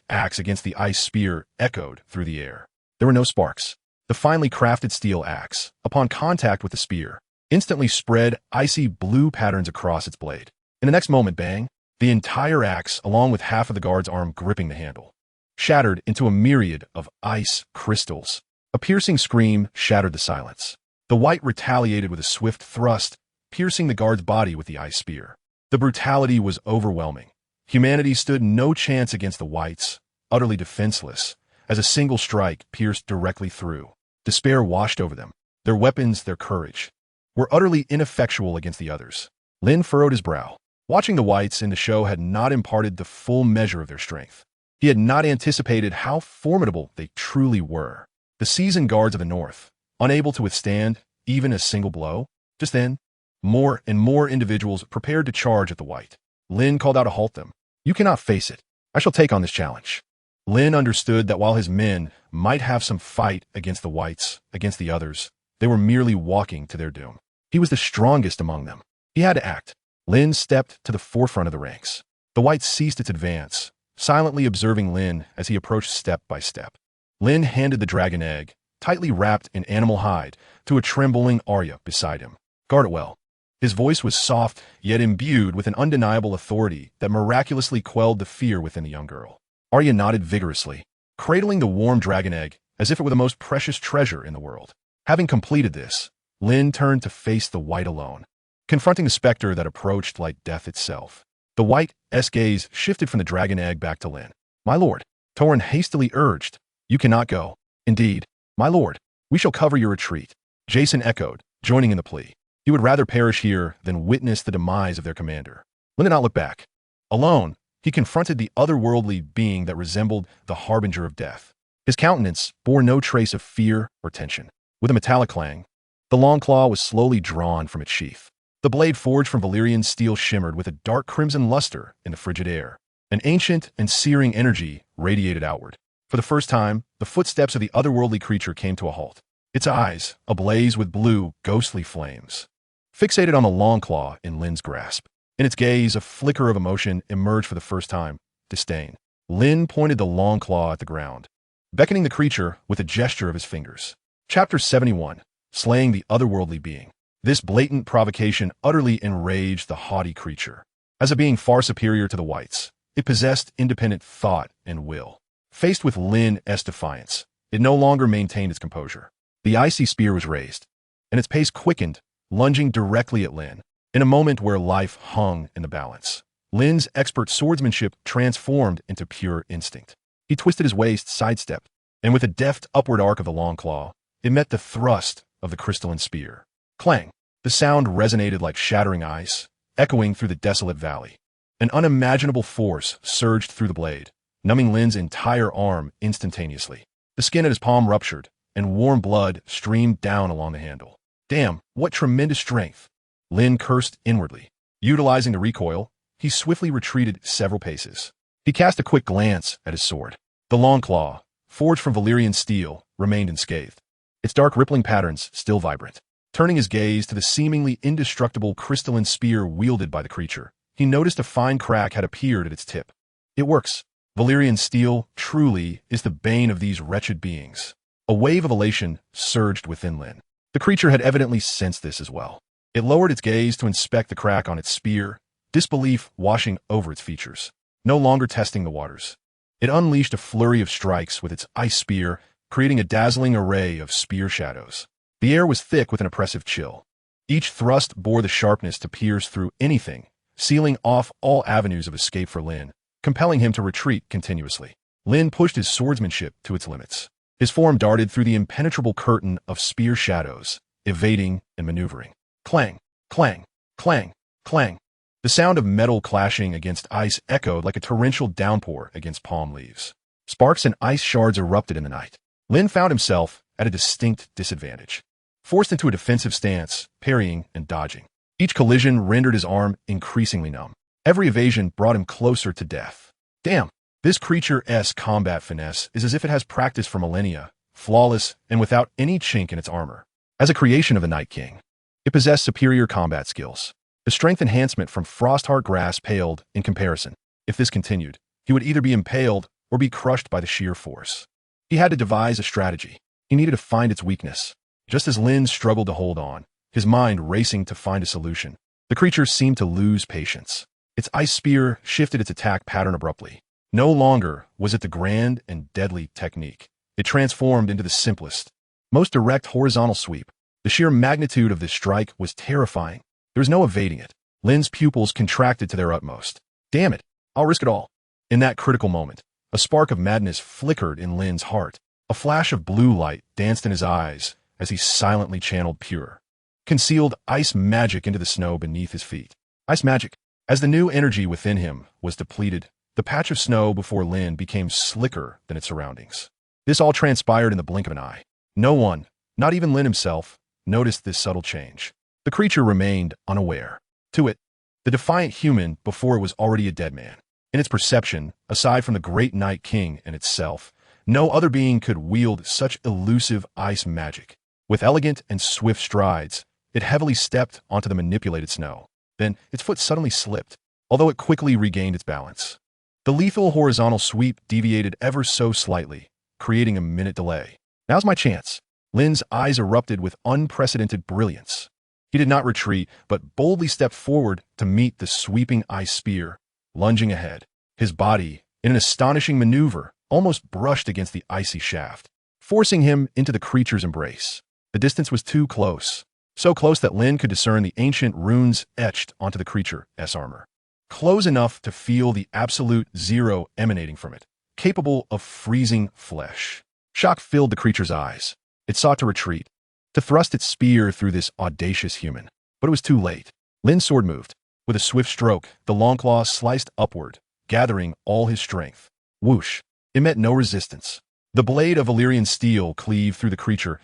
axe against the ice spear echoed through the air. There were no sparks. The finely crafted steel axe, upon contact with the spear, instantly spread icy blue patterns across its blade. In the next moment, bang, the entire axe, along with half of the guard's arm gripping the handle, shattered into a myriad of ice crystals. A piercing scream shattered the silence. The wight retaliated with a swift thrust, piercing the guard's body with the ice spear. The brutality was overwhelming. Humanity stood no chance against the wights, utterly defenseless, as a single strike pierced directly through. Despair washed over them. Their weapons, their courage, were utterly ineffectual against the others. Lynn furrowed his brow. Watching the wights in the show had not imparted the full measure of their strength. He had not anticipated how formidable they truly were. The seasoned guards of the north, unable to withstand even a single blow. Just then, more and more individuals prepared to charge at the wight. Lynn called out to halt them. "You cannot face it. I shall take on this challenge." Lynn understood that while his men might have some fight against the wights, against the others, they were merely walking to their doom. He was the strongest among them. He had to act. Lynn stepped to the forefront of the ranks. The wight ceased its advance, silently observing Lynn as he approached step by step. Lynn handed the dragon egg, tightly wrapped in animal hide, to a trembling Arya beside him. "Guard it well. His voice was soft, yet imbued with an undeniable authority that miraculously quelled the fear within the young girl. Arya nodded vigorously, cradling the warm dragon egg as if it were the most precious treasure in the world. Having completed this, Lynn turned to face the white alone, confronting the specter that approached like death itself. The white's gaze shifted from the dragon egg back to Lynn. "My lord," Torrhen hastily urged, "you cannot go." "Indeed, my lord, we shall cover your retreat," Jason echoed, joining in the plea. He would rather perish here than witness the demise of their commander. Lynn did not look back. Alone, he confronted the otherworldly being that resembled the harbinger of death. His countenance bore no trace of fear or tension. With a metallic clang, the long claw was slowly drawn from its sheath. The blade forged from Valyrian steel shimmered with a dark crimson luster in the frigid air. An ancient and searing energy radiated outward. For the first time, the footsteps of the otherworldly creature came to a halt, its eyes ablaze with blue, ghostly flames. Fixated on the long claw in Lynn's grasp. In its gaze, a flicker of emotion emerged for the first time, disdain. Lynn pointed the long claw at the ground, beckoning the creature with a gesture of his fingers. Chapter 71. Slaying the Otherworldly Being. This blatant provocation utterly enraged the haughty creature. As a being far superior to the whites, it possessed independent thought and will. Faced with Lynn's defiance, it no longer maintained its composure. The icy spear was raised, and its pace quickened, lunging directly at Lynn. In a moment where life hung in the balance, Lynn's expert swordsmanship transformed into pure instinct. He twisted his waist, sidestepped, and with a deft upward arc of the long claw, it met the thrust of the crystalline spear. Clang! The sound resonated like shattering ice, echoing through the desolate valley. An unimaginable force surged through the blade, numbing Lynn's entire arm instantaneously. The skin at his palm ruptured, and warm blood streamed down along the handle. "Damn, what tremendous strength!" Lynn cursed inwardly. Utilizing the recoil, he swiftly retreated several paces. He cast a quick glance at his sword. The long claw, forged from Valyrian steel, remained unscathed, its dark rippling patterns still vibrant. Turning his gaze to the seemingly indestructible crystalline spear wielded by the creature, he noticed a fine crack had appeared at its tip. "It works. Valyrian steel truly is the bane of these wretched beings." A wave of elation surged within Lynn. The creature had evidently sensed this as well. It lowered its gaze to inspect the crack on its spear, disbelief washing over its features. No longer testing the waters, it unleashed a flurry of strikes with its ice spear, creating a dazzling array of spear shadows. The air was thick with an oppressive chill. Each thrust bore the sharpness to pierce through anything, sealing off all avenues of escape for Lynn, compelling him to retreat continuously. Lynn pushed his swordsmanship to its limits. His form darted through the impenetrable curtain of spear shadows, evading and maneuvering. Clang, clang, clang, clang. The sound of metal clashing against ice echoed like a torrential downpour against palm leaves. Sparks and ice shards erupted in the night. Lynn found himself at a distinct disadvantage, forced into a defensive stance, parrying and dodging. Each collision rendered his arm increasingly numb. Every evasion brought him closer to death. Damn, this creature's combat finesse is as if it has practiced for millennia, flawless and without any chink in its armor. As a creation of the Night King, it possessed superior combat skills. The strength enhancement from Frostheart Grass paled in comparison. If this continued, he would either be impaled or be crushed by the sheer force. He had to devise a strategy. He needed to find its weakness. Just as Lynn struggled to hold on, his mind racing to find a solution, the creature seemed to lose patience. Its ice spear shifted its attack pattern abruptly. No longer was it the grand and deadly technique. It transformed into the simplest, most direct horizontal sweep. The sheer magnitude of this strike was terrifying. There was no evading it. Lynn's pupils contracted to their utmost. Damn it, I'll risk it all. In that critical moment, a spark of madness flickered in Lynn's heart. A flash of blue light danced in his eyes as he silently channeled pure, concealed ice magic into the snow beneath his feet. Ice magic. As the new energy within him was depleted, the patch of snow before Lynn became slicker than its surroundings. This all transpired in the blink of an eye. No one, not even Lynn himself, noticed this subtle change. The creature remained unaware. To it, the defiant human before it was already a dead man. In its perception, aside from the great Night King and itself, no other being could wield such elusive ice magic. With elegant and swift strides, it heavily stepped onto the manipulated snow. Then, its foot suddenly slipped, although it quickly regained its balance. The lethal horizontal sweep deviated ever so slightly, creating a minute delay. Now's my chance. Lynn's eyes erupted with unprecedented brilliance. He He did not retreat, but boldly stepped forward to meet the sweeping ice spear, lunging ahead. His body, in an astonishing maneuver, almost brushed against the icy shaft, forcing him into the creature's embrace. The distance was too close, so close that Lynn could discern the ancient runes etched onto the creature's armor. Close enough to feel the absolute zero emanating from it, capable of freezing flesh. Shock filled the creature's eyes. It sought to retreat, to thrust its spear through this audacious human. But it was too late. Lynn's sword moved. With a swift stroke, the long claw sliced upward, gathering all his strength. Whoosh! It met no resistance. The blade of Valyrian steel cleaved through the creature's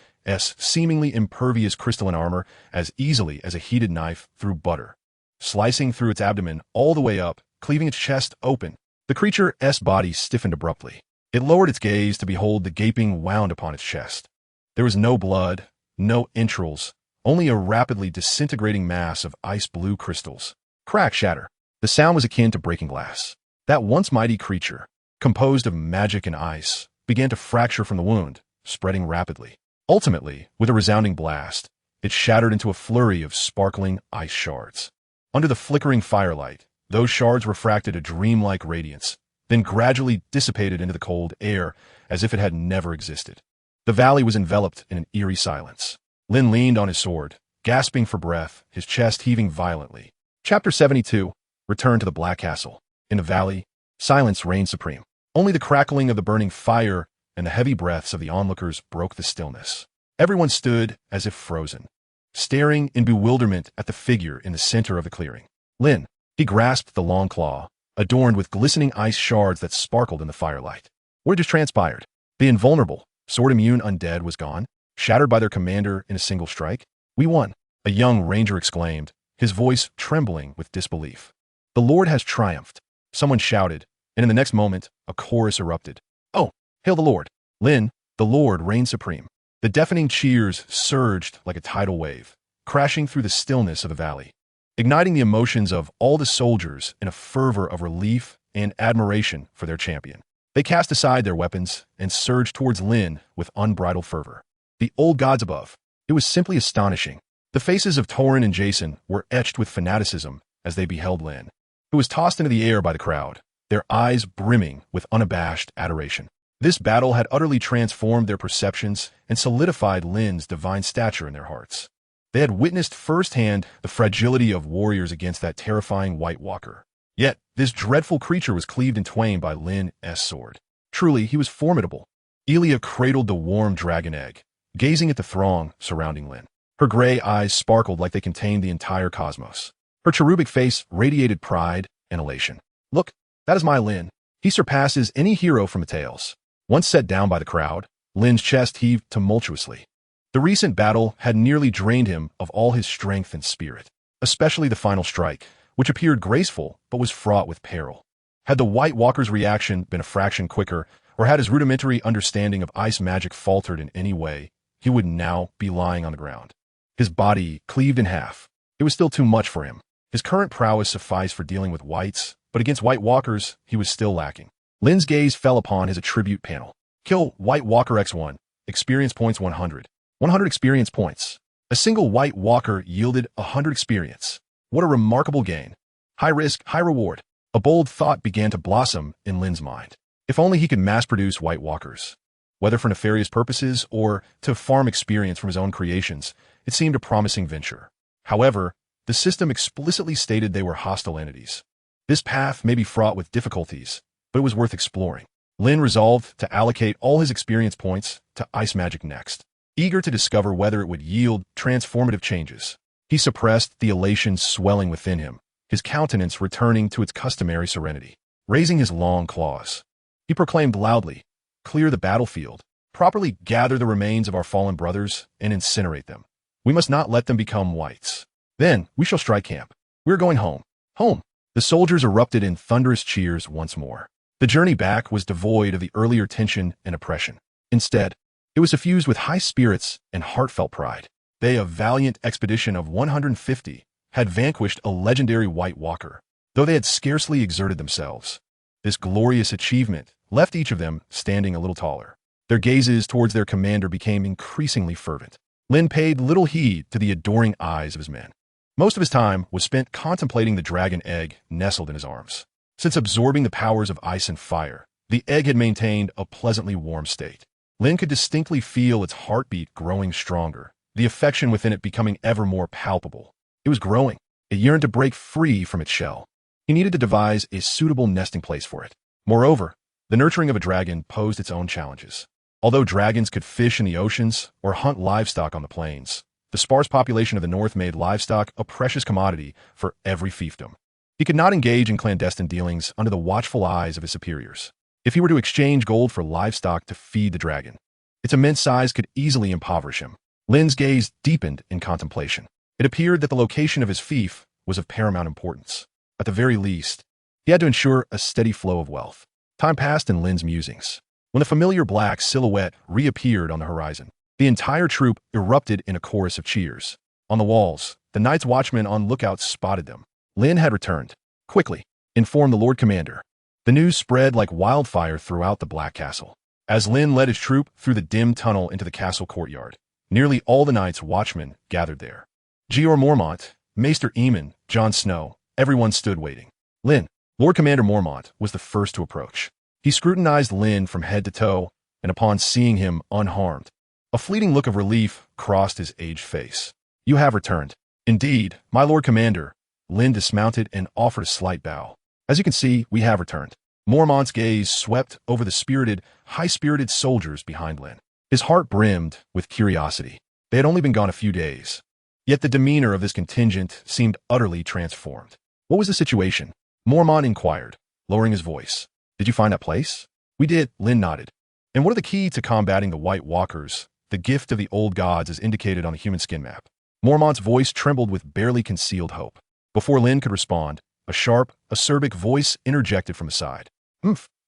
seemingly impervious crystalline armor as easily as a heated knife through butter, slicing through its abdomen all the way up, cleaving its chest open. The creature's body stiffened abruptly. It lowered its gaze to behold the gaping wound upon its chest. There was no blood, no entrails, only a rapidly disintegrating mass of ice-blue crystals. Crack, shatter. The sound was akin to breaking glass. That once mighty creature, composed of magic and ice, began to fracture from the wound, spreading rapidly. Ultimately, with a resounding blast, it shattered into a flurry of sparkling ice shards. Under the flickering firelight, those shards refracted a dreamlike radiance, then gradually dissipated into the cold air as if it had never existed. The valley was enveloped in an eerie silence. Lynn leaned on his sword, gasping for breath, his chest heaving violently. Chapter 72. Return to the Black Castle. In the valley, silence reigned supreme. Only the crackling of the burning fire and the heavy breaths of the onlookers broke the stillness. Everyone stood as if frozen, staring in bewilderment at the figure in the center of the clearing. Lynn. He grasped the long claw, adorned with glistening ice shards that sparkled in the firelight. What had just transpired? The invulnerable, sword-immune undead was gone, shattered by their commander in a single strike. We won, a young ranger exclaimed, his voice trembling with disbelief. The Lord has triumphed, someone shouted, and in the next moment, a chorus erupted. Oh, hail the Lord! Lynn, the Lord reigned supreme. The deafening cheers surged like a tidal wave, crashing through the stillness of the valley, igniting the emotions of all the soldiers in a fervor of relief and admiration for their champion. They cast aside their weapons and surged towards Lynn with unbridled fervor. The old gods above. It was simply astonishing. The faces of Torrin and Jason were etched with fanaticism as they beheld Lynn, who was tossed into the air by the crowd, their eyes brimming with unabashed adoration. This battle had utterly transformed their perceptions and solidified Lynn's divine stature in their hearts. They had witnessed firsthand the fragility of warriors against that terrifying White Walker. Yet, this dreadful creature was cleaved in twain by Lynn's sword. Truly, he was formidable. Elia cradled the warm dragon egg, gazing at the throng surrounding Lynn. Her gray eyes sparkled like they contained the entire cosmos. Her cherubic face radiated pride and elation. Look, that is my Lynn. He surpasses any hero from the tales. Once set down by the crowd, Lynn's chest heaved tumultuously. The recent battle had nearly drained him of all his strength and spirit, especially the final strike, which appeared graceful but was fraught with peril. Had the White Walker's reaction been a fraction quicker, or had his rudimentary understanding of ice magic faltered in any way, he would now be lying on the ground, his body cleaved in half. It was still too much for him. His current prowess sufficed for dealing with whites, but against White Walkers, he was still lacking. Lynn's gaze fell upon his attribute panel. Kill White Walker X1. Experience points 100. 100 experience points. A single White Walker yielded 100 experience. What a remarkable gain. High risk, high reward. A bold thought began to blossom in Lynn's mind. If only he could mass-produce White Walkers. Whether for nefarious purposes or to farm experience from his own creations, it seemed a promising venture. However, the system explicitly stated they were hostile entities. This path may be fraught with difficulties, but it was worth exploring. Lynn resolved to allocate all his experience points to ice magic next, eager to discover whether it would yield transformative changes. He suppressed the elation swelling within him, his countenance returning to its customary serenity. Raising his long claws, he proclaimed loudly, "Clear the battlefield, properly gather the remains of our fallen brothers, and incinerate them. We must not let them become whites. Then we shall strike camp. We are going home. Home." The soldiers erupted in thunderous cheers once more. The journey back was devoid of the earlier tension and oppression. Instead, it was suffused with high spirits and heartfelt pride. They, a valiant expedition of 150, had vanquished a legendary White Walker, though they had scarcely exerted themselves. This glorious achievement left each of them standing a little taller. Their gazes towards their commander became increasingly fervent. Lynn paid little heed to the adoring eyes of his men. Most of his time was spent contemplating the dragon egg nestled in his arms. Since absorbing the powers of ice and fire, the egg had maintained a pleasantly warm state. Lynn could distinctly feel its heartbeat growing stronger, the affection within it becoming ever more palpable. It was growing. It yearned to break free from its shell. He needed to devise a suitable nesting place for it. Moreover, the nurturing of a dragon posed its own challenges. Although dragons could fish in the oceans or hunt livestock on the plains, the sparse population of the north made livestock a precious commodity for every fiefdom. He could not engage in clandestine dealings under the watchful eyes of his superiors. If he were to exchange gold for livestock to feed the dragon, its immense size could easily impoverish him. Lynn's gaze deepened in contemplation. It appeared that the location of his fief was of paramount importance. At the very least, he had to ensure a steady flow of wealth. Time passed in Lynn's musings. When the familiar black silhouette reappeared on the horizon, the entire troop erupted in a chorus of cheers. On the walls, the Night's Watchmen on lookout spotted them. Lynn had returned. Quickly, informed the Lord Commander. The news spread like wildfire throughout the Black Castle. As Lynn led his troop through the dim tunnel into the castle courtyard, nearly all the Night's Watchmen gathered there. Jeor Mormont, Maester Aemon, Jon Snow, everyone stood waiting. Lynn, Lord Commander Mormont, was the first to approach. He scrutinized Lynn from head to toe, and upon seeing him unharmed, a fleeting look of relief crossed his aged face. You have returned. Indeed, my Lord Commander. Lynn dismounted and offered a slight bow. As you can see, we have returned. Mormont's gaze swept over the high-spirited soldiers behind Lynn. His heart brimmed with curiosity. They had only been gone a few days. Yet the demeanor of this contingent seemed utterly transformed. What was the situation? Mormont inquired, lowering his voice. Did you find that place? We did, Lynn nodded. And what are the key to combating the White Walkers, the gift of the old gods as indicated on the human skin map? Mormont's voice trembled with barely concealed hope. Before Lynn could respond, a sharp, acerbic voice interjected from his side.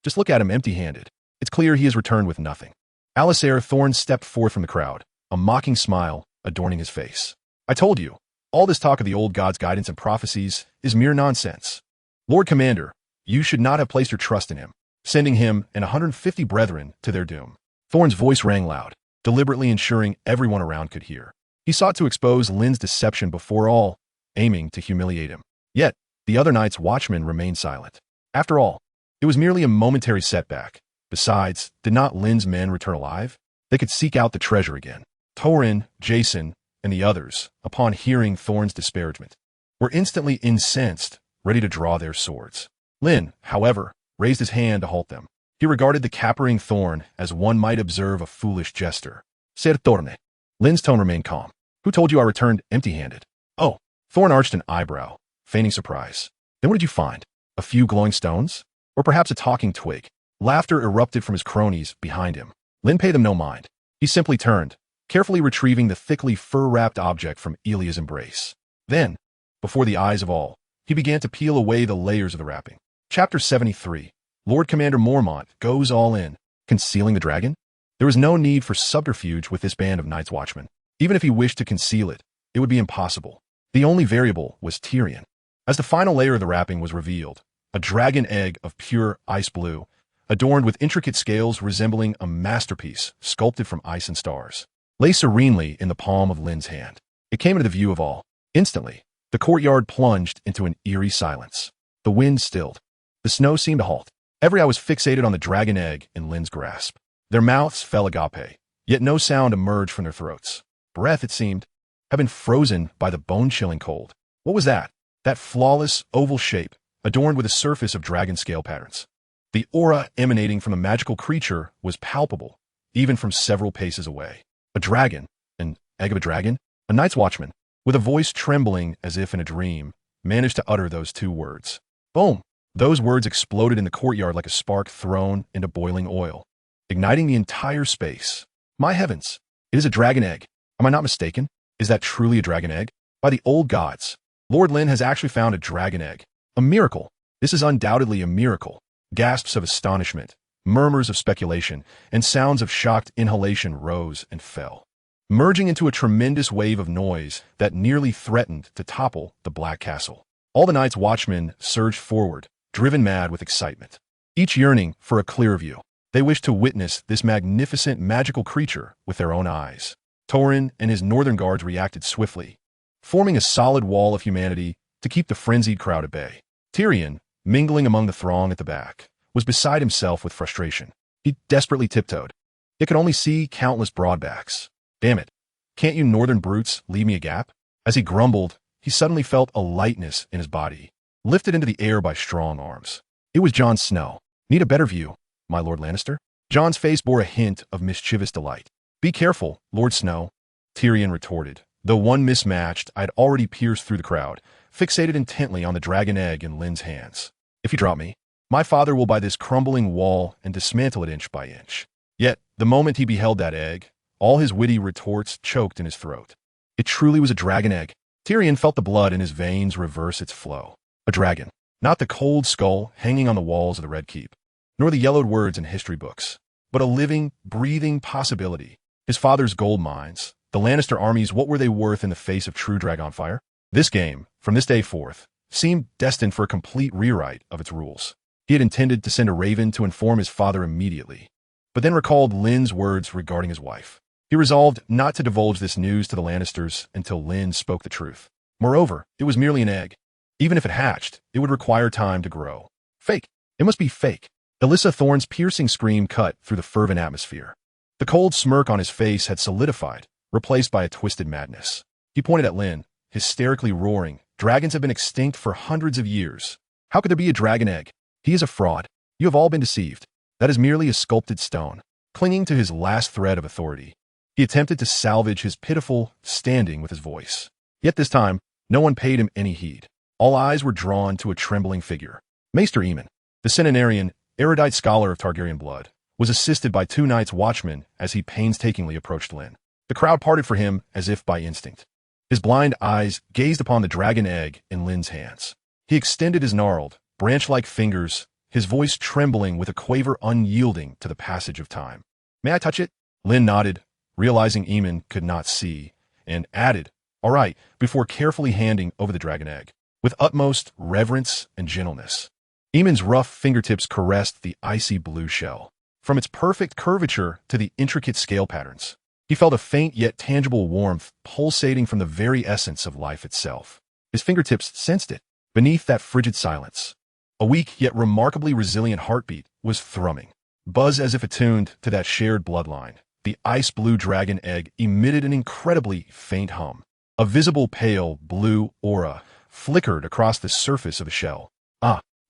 Just look at him empty-handed. It's clear he has returned with nothing. Alistair Thorne stepped forth from the crowd, a mocking smile adorning his face. I told you, all this talk of the old gods' guidance and prophecies is mere nonsense. Lord Commander, you should not have placed your trust in him, sending him and 150 brethren to their doom. Thorne's voice rang loud, deliberately ensuring everyone around could hear. He sought to expose Lynn's deception before all, aiming to humiliate him. Yet, the other Night's Watchmen remained silent. After all, it was merely a momentary setback. Besides, did not Lynn's men return alive? They could seek out the treasure again. Torrin, Jason, and the others, upon hearing Thorne's disparagement, were instantly incensed, ready to draw their swords. Lynn, however, raised his hand to halt them. He regarded the capering Thorne as one might observe a foolish jester. Ser Torne. Lynn's tone remained calm. Who told you I returned empty-handed? Oh, Thorne arched an eyebrow, feigning surprise. Then what did you find? A few glowing stones? Or perhaps a talking twig? Laughter erupted from his cronies behind him. Lynn paid them no mind. He simply turned, carefully retrieving the thickly fur-wrapped object from Elia's embrace. Then, before the eyes of all, he began to peel away the layers of the wrapping. Chapter 73. Lord Commander Mormont goes all in. Concealing the dragon? There was no need for subterfuge with this band of Night's Watchmen. Even if he wished to conceal it, it would be impossible. The only variable was Tyrion. As the final layer of the wrapping was revealed, a dragon egg of pure ice blue, adorned with intricate scales resembling a masterpiece sculpted from ice and stars, lay serenely in the palm of Lynn's hand. It came into the view of all. Instantly, the courtyard plunged into an eerie silence. The wind stilled. The snow seemed to halt. Every eye was fixated on the dragon egg in Lynn's grasp. Their mouths fell agape, yet no sound emerged from their throats. Breath, it seemed, had been frozen by the bone-chilling cold. What was that? That flawless, oval shape, adorned with a surface of dragon scale patterns. The aura emanating from the magical creature was palpable, even from several paces away. A dragon, an egg of a dragon, a Night's Watchman, with a voice trembling as if in a dream, managed to utter those two words. Boom! Those words exploded in the courtyard like a spark thrown into boiling oil, igniting the entire space. My heavens! It is a dragon egg. Am I not mistaken? Is that truly a dragon egg? By the old gods, Lord Lynn has actually found a dragon egg. A miracle. This is undoubtedly a miracle. Gasps of astonishment, murmurs of speculation, and sounds of shocked inhalation rose and fell, merging into a tremendous wave of noise that nearly threatened to topple the Black Castle. All the Night's Watchmen surged forward, driven mad with excitement, each yearning for a clear view. They wished to witness this magnificent magical creature with their own eyes. Torrin and his northern guards reacted swiftly, forming a solid wall of humanity to keep the frenzied crowd at bay. Tyrion, mingling among the throng at the back, was beside himself with frustration. He desperately tiptoed. It could only see countless broadbacks. Damn it. Can't you northern brutes leave me a gap? As he grumbled, he suddenly felt a lightness in his body, lifted into the air by strong arms. It was Jon Snow. Need a better view, my Lord Lannister? Jon's face bore a hint of mischievous delight. Be careful, Lord Snow, Tyrion retorted, though one mismatched I'd already pierced through the crowd, fixated intently on the dragon egg in Lynn's hands. If you drop me, my father will buy this crumbling wall and dismantle it inch by inch. Yet, the moment he beheld that egg, all his witty retorts choked in his throat. It truly was a dragon egg. Tyrion felt the blood in his veins reverse its flow. A dragon. Not the cold skull hanging on the walls of the Red Keep, nor the yellowed words in history books, but a living, breathing possibility. His father's gold mines, the Lannister armies, what were they worth in the face of true dragon fire? This game, from this day forth, seemed destined for a complete rewrite of its rules. He had intended to send a raven to inform his father immediately, but then recalled Lynn's words regarding his wife. He resolved not to divulge this news to the Lannisters until Lynn spoke the truth. Moreover, it was merely an egg. Even if it hatched, it would require time to grow. Fake. It must be fake. Alyssa Thorne's piercing scream cut through the fervent atmosphere. The cold smirk on his face had solidified, replaced by a twisted madness. He pointed at Lynn, hysterically roaring, "Dragons have been extinct for hundreds of years. How could there be a dragon egg? He is a fraud. You have all been deceived. That is merely a sculpted stone." Clinging to his last thread of authority, he attempted to salvage his pitiful standing with his voice. Yet this time, no one paid him any heed. All eyes were drawn to a trembling figure. Maester Aemon, the centenarian, erudite scholar of Targaryen blood, was assisted by 2 Night's Watchmen as he painstakingly approached Lynn. The crowd parted for him as if by instinct. His blind eyes gazed upon the dragon egg in Lynn's hands. He extended his gnarled, branch-like fingers, his voice trembling with a quaver unyielding to the passage of time. "May I touch it?" Lynn nodded, realizing Aemon could not see, and added, "All right," before carefully handing over the dragon egg. With utmost reverence and gentleness, Aemon's rough fingertips caressed the icy blue shell. From its perfect curvature to the intricate scale patterns, he felt a faint yet tangible warmth pulsating from the very essence of life itself. His fingertips sensed it. Beneath that frigid silence, a weak yet remarkably resilient heartbeat was thrumming. Buzz as if attuned to that shared bloodline, the ice-blue dragon egg emitted an incredibly faint hum. A visible pale blue aura flickered across the surface of the shell.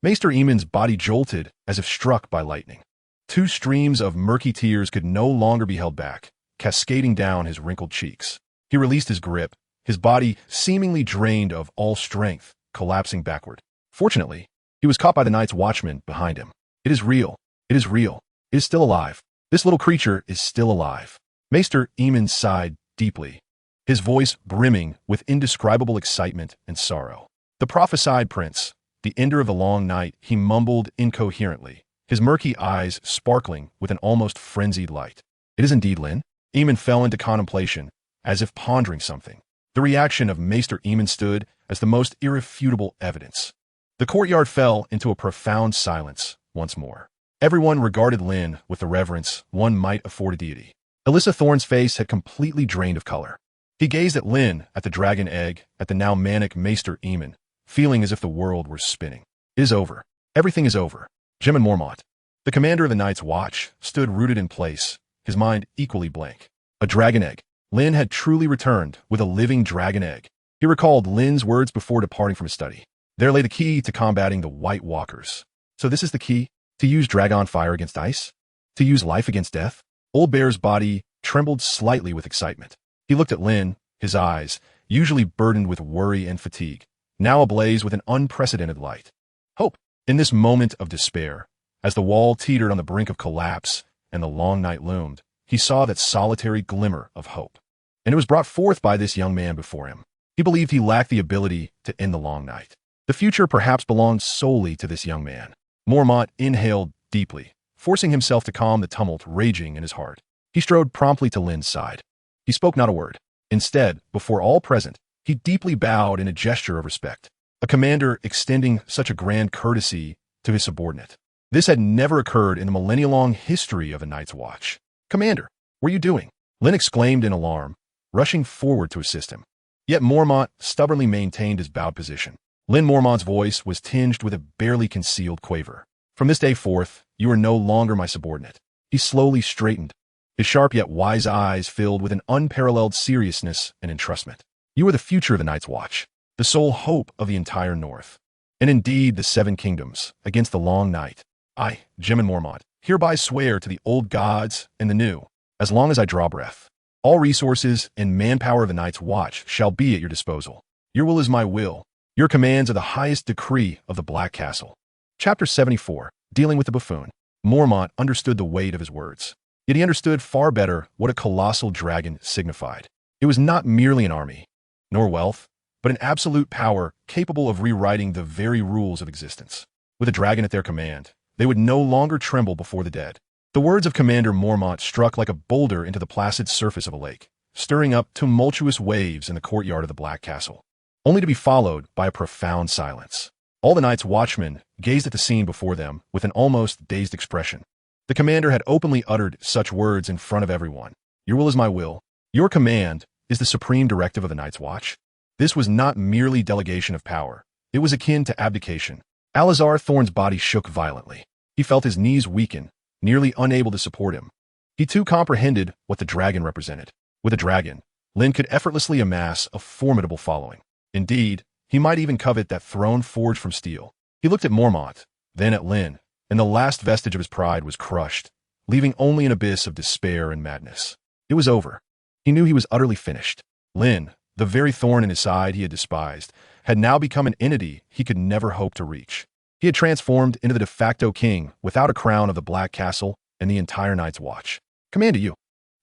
Maester Aemon's body jolted as if struck by lightning. 2 streams of murky tears could no longer be held back, cascading down his wrinkled cheeks. He released his grip, his body seemingly drained of all strength, collapsing backward. Fortunately, he was caught by the Night's Watchman behind him. "It is real. It is real. It is still alive. This little creature is still alive." Maester Aemon sighed deeply, his voice brimming with indescribable excitement and sorrow. "The prophesied prince, the ender of the long night," he mumbled incoherently, his murky eyes sparkling with an almost frenzied light. "It is indeed Lynn?" Aemon fell into contemplation, as if pondering something. The reaction of Maester Aemon stood as the most irrefutable evidence. The courtyard fell into a profound silence once more. Everyone regarded Lynn with the reverence one might afford a deity. Alyssa Thorne's face had completely drained of color. He gazed at Lynn, at the dragon egg, at the now manic Maester Aemon, feeling as if the world were spinning. "It is over. Everything is over." Jim and Mormont, the commander of the Night's Watch, stood rooted in place, his mind equally blank. A dragon egg. Lynn had truly returned with a living dragon egg. He recalled Lynn's words before departing from his study. There lay the key to combating the White Walkers. So this is the key? To use dragon fire against ice? To use life against death? Old Bear's body trembled slightly with excitement. He looked at Lynn, his eyes, usually burdened with worry and fatigue, now ablaze with an unprecedented light. Hope. In this moment of despair, as the wall teetered on the brink of collapse and the long night loomed, he saw that solitary glimmer of hope. And it was brought forth by this young man before him. He believed he lacked the ability to end the long night. The future perhaps belonged solely to this young man. Mormont inhaled deeply, forcing himself to calm the tumult raging in his heart. He strode promptly to Lynn's side. He spoke not a word. Instead, before all present, he deeply bowed in a gesture of respect. A commander extending such a grand courtesy to his subordinate. This had never occurred in the millennia-long history of the Night's Watch. "Commander, what are you doing?" Lynn exclaimed in alarm, rushing forward to assist him. Yet Mormont stubbornly maintained his bowed position. Lynn Mormont's voice was tinged with a barely concealed quaver. "From this day forth, you are no longer my subordinate." He slowly straightened, his sharp yet wise eyes filled with an unparalleled seriousness and entrustment. "You are the future of the Night's Watch, the sole hope of the entire North, and indeed the Seven Kingdoms against the long night. I, Jemyn Mormont, hereby swear to the old gods and the new, as long as I draw breath. All resources and manpower of the Night's Watch shall be at your disposal. Your will is my will. Your commands are the highest decree of the Black Castle." Chapter 74, Dealing with the Buffoon. Mormont understood the weight of his words. Yet he understood far better what a colossal dragon signified. It was not merely an army, nor wealth, but an absolute power capable of rewriting the very rules of existence. With a dragon at their command, they would no longer tremble before the dead. The words of Commander Mormont struck like a boulder into the placid surface of a lake, stirring up tumultuous waves in the courtyard of the Black Castle, only to be followed by a profound silence. All the Night's Watchmen gazed at the scene before them with an almost dazed expression. The commander had openly uttered such words in front of everyone. "Your will is my will. Your command is the supreme directive of the Night's Watch." This was not merely delegation of power. It was akin to abdication. Alazar Thorne's body shook violently. He felt his knees weaken, nearly unable to support him. He too comprehended what the dragon represented. With a dragon, Lynn could effortlessly amass a formidable following. Indeed, he might even covet that throne forged from steel. He looked at Mormont, then at Lynn, and the last vestige of his pride was crushed, leaving only an abyss of despair and madness. It was over. He knew he was utterly finished. Lynn, the very thorn in his side he had despised, had now become an entity he could never hope to reach. He had transformed into the de facto king without a crown of the Black Castle and the entire Night's Watch. "Command to you."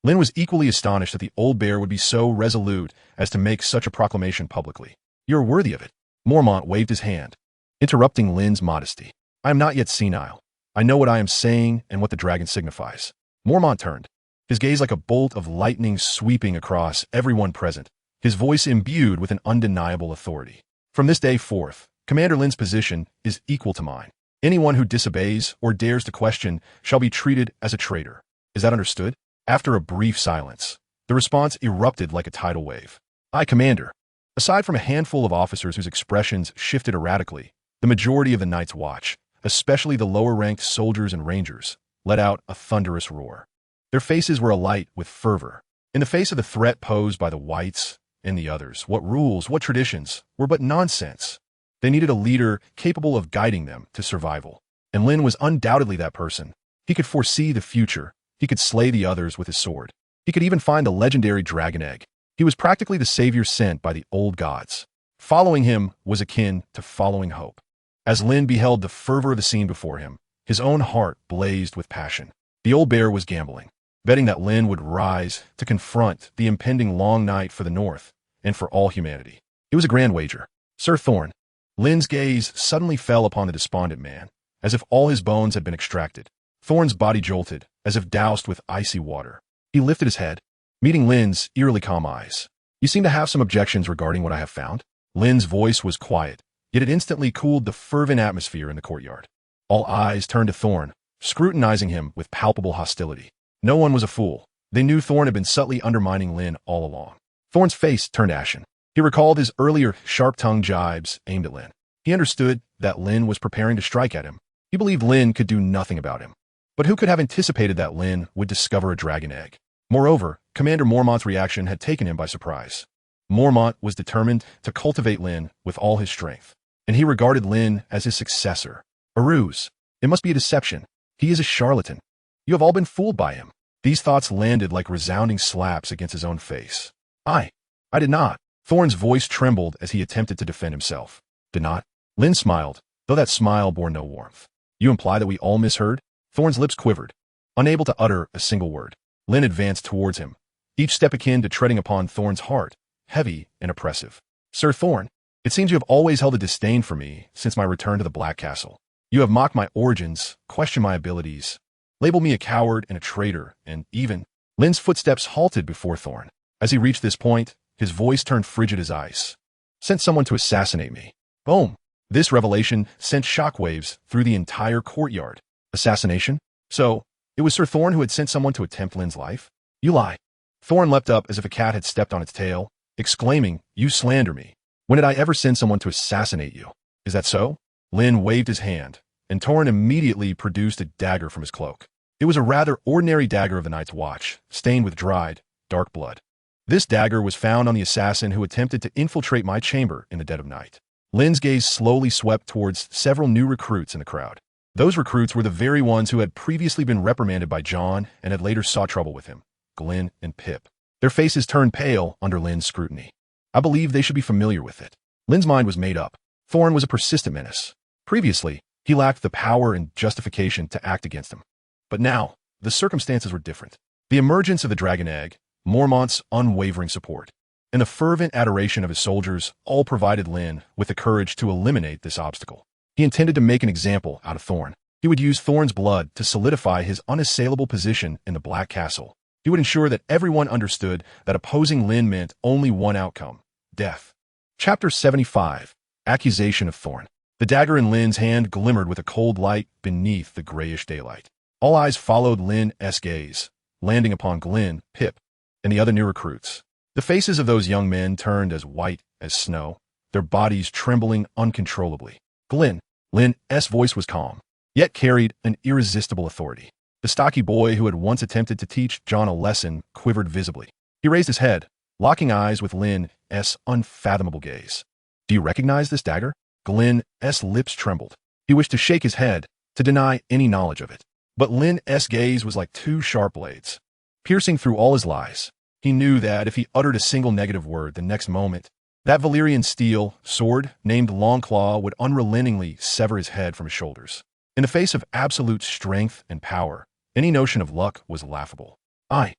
Lynn was equally astonished that the old bear would be so resolute as to make such a proclamation publicly. "You're worthy of it." Mormont waved his hand, interrupting Lynn's modesty. "I am not yet senile. I know what I am saying and what the dragon signifies." Mormont turned, his gaze like a bolt of lightning sweeping across everyone present, his voice imbued with an undeniable authority. "From this day forth, Commander Lynn's position is equal to mine. Anyone who disobeys or dares to question shall be treated as a traitor. Is that understood?" After a brief silence, the response erupted like a tidal wave. "Aye, Commander." Aside from a handful of officers whose expressions shifted erratically, the majority of the Night's Watch, especially the lower-ranked soldiers and rangers, let out a thunderous roar. Their faces were alight with fervor. In the face of the threat posed by the whites and the others, what rules, what traditions, were but nonsense. They needed a leader capable of guiding them to survival. And Lynn was undoubtedly that person. He could foresee the future. He could slay the others with his sword. He could even find the legendary dragon egg. He was practically the savior sent by the old gods. Following him was akin to following hope. As Lynn beheld the fervor of the scene before him, his own heart blazed with passion. The old bear was gambling, betting that Lynn would rise to confront the impending long night for the North and for all humanity. It was a grand wager. "Sir Thorne." Lynn's gaze suddenly fell upon the despondent man, as if all his bones had been extracted. Thorne's body jolted, as if doused with icy water. He lifted his head, meeting Lynn's eerily calm eyes. "You seem to have some objections regarding what I have found." Lynn's voice was quiet, yet it instantly cooled the fervent atmosphere in the courtyard. All eyes turned to Thorne, scrutinizing him with palpable hostility. No one was a fool. They knew Thorne had been subtly undermining Lynn all along. Thorne's face turned ashen. He recalled his earlier sharp-tongued jibes aimed at Lynn. He understood that Lynn was preparing to strike at him. He believed Lynn could do nothing about him. But who could have anticipated that Lynn would discover a dragon egg? Moreover, Commander Mormont's reaction had taken him by surprise. Mormont was determined to cultivate Lynn with all his strength, and he regarded Lynn as his successor. A ruse. It must be a deception. He is a charlatan. You have all been fooled by him. These thoughts landed like resounding slaps against his own face. I did not." Thorne's voice trembled as he attempted to defend himself. "Did not?" Lynn smiled, though that smile bore no warmth. "You imply that we all misheard?" Thorne's lips quivered, unable to utter a single word. Lynn advanced towards him, each step akin to treading upon Thorne's heart, heavy and oppressive. "Sir Thorne, it seems you have always held a disdain for me since my return to the Black Castle. You have mocked my origins, questioned my abilities, labeled me a coward and a traitor, and even—" Lynn's footsteps halted before Thorne. As he reached this point, his voice turned frigid as ice. "Sent someone to assassinate me." Boom! This revelation sent shockwaves through the entire courtyard. Assassination? So, it was Sir Thorne who had sent someone to attempt Lynn's life? "You lie." Thorn leapt up as if a cat had stepped on its tail, exclaiming, "You slander me. When did I ever send someone to assassinate you? Is that so?" Lynn waved his hand, and Torrin immediately produced a dagger from his cloak. It was a rather ordinary dagger of the Night's Watch, stained with dried, dark blood. This dagger was found on the assassin who attempted to infiltrate my chamber in the dead of night. Lynn's gaze slowly swept towards several new recruits in the crowd. Those recruits were the very ones who had previously been reprimanded by Jon and had later sought trouble with him, Glenn and Pip. Their faces turned pale under Lynn's scrutiny. I believe they should be familiar with it. Lynn's mind was made up. Thorn was a persistent menace. Previously, he lacked the power and justification to act against him. But now, the circumstances were different. The emergence of the Dragon Egg, Mormont's unwavering support, and the fervent adoration of his soldiers all provided Lynn with the courage to eliminate this obstacle. He intended to make an example out of Thorn. He would use Thorn's blood to solidify his unassailable position in the Black Castle. He would ensure that everyone understood that opposing Lynn meant only one outcome: death. Chapter 75. Accusation of Thorn. The dagger in Lynn's hand glimmered with a cold light beneath the grayish daylight. All eyes followed Lynn's gaze, landing upon Glenn, Pip, and the other new recruits. The faces of those young men turned as white as snow, their bodies trembling uncontrollably. Lynn's voice was calm, yet carried an irresistible authority. The stocky boy who had once attempted to teach Jon a lesson quivered visibly. He raised his head, locking eyes with Lynn's unfathomable gaze. "Do you recognize this dagger?" Glenn's lips trembled. He wished to shake his head, to deny any knowledge of it. But Lynn's gaze was like two sharp blades, piercing through all his lies. He knew that if he uttered a single negative word the next moment, that Valyrian steel sword named Longclaw would unrelentingly sever his head from his shoulders. In the face of absolute strength and power, any notion of luck was laughable. I.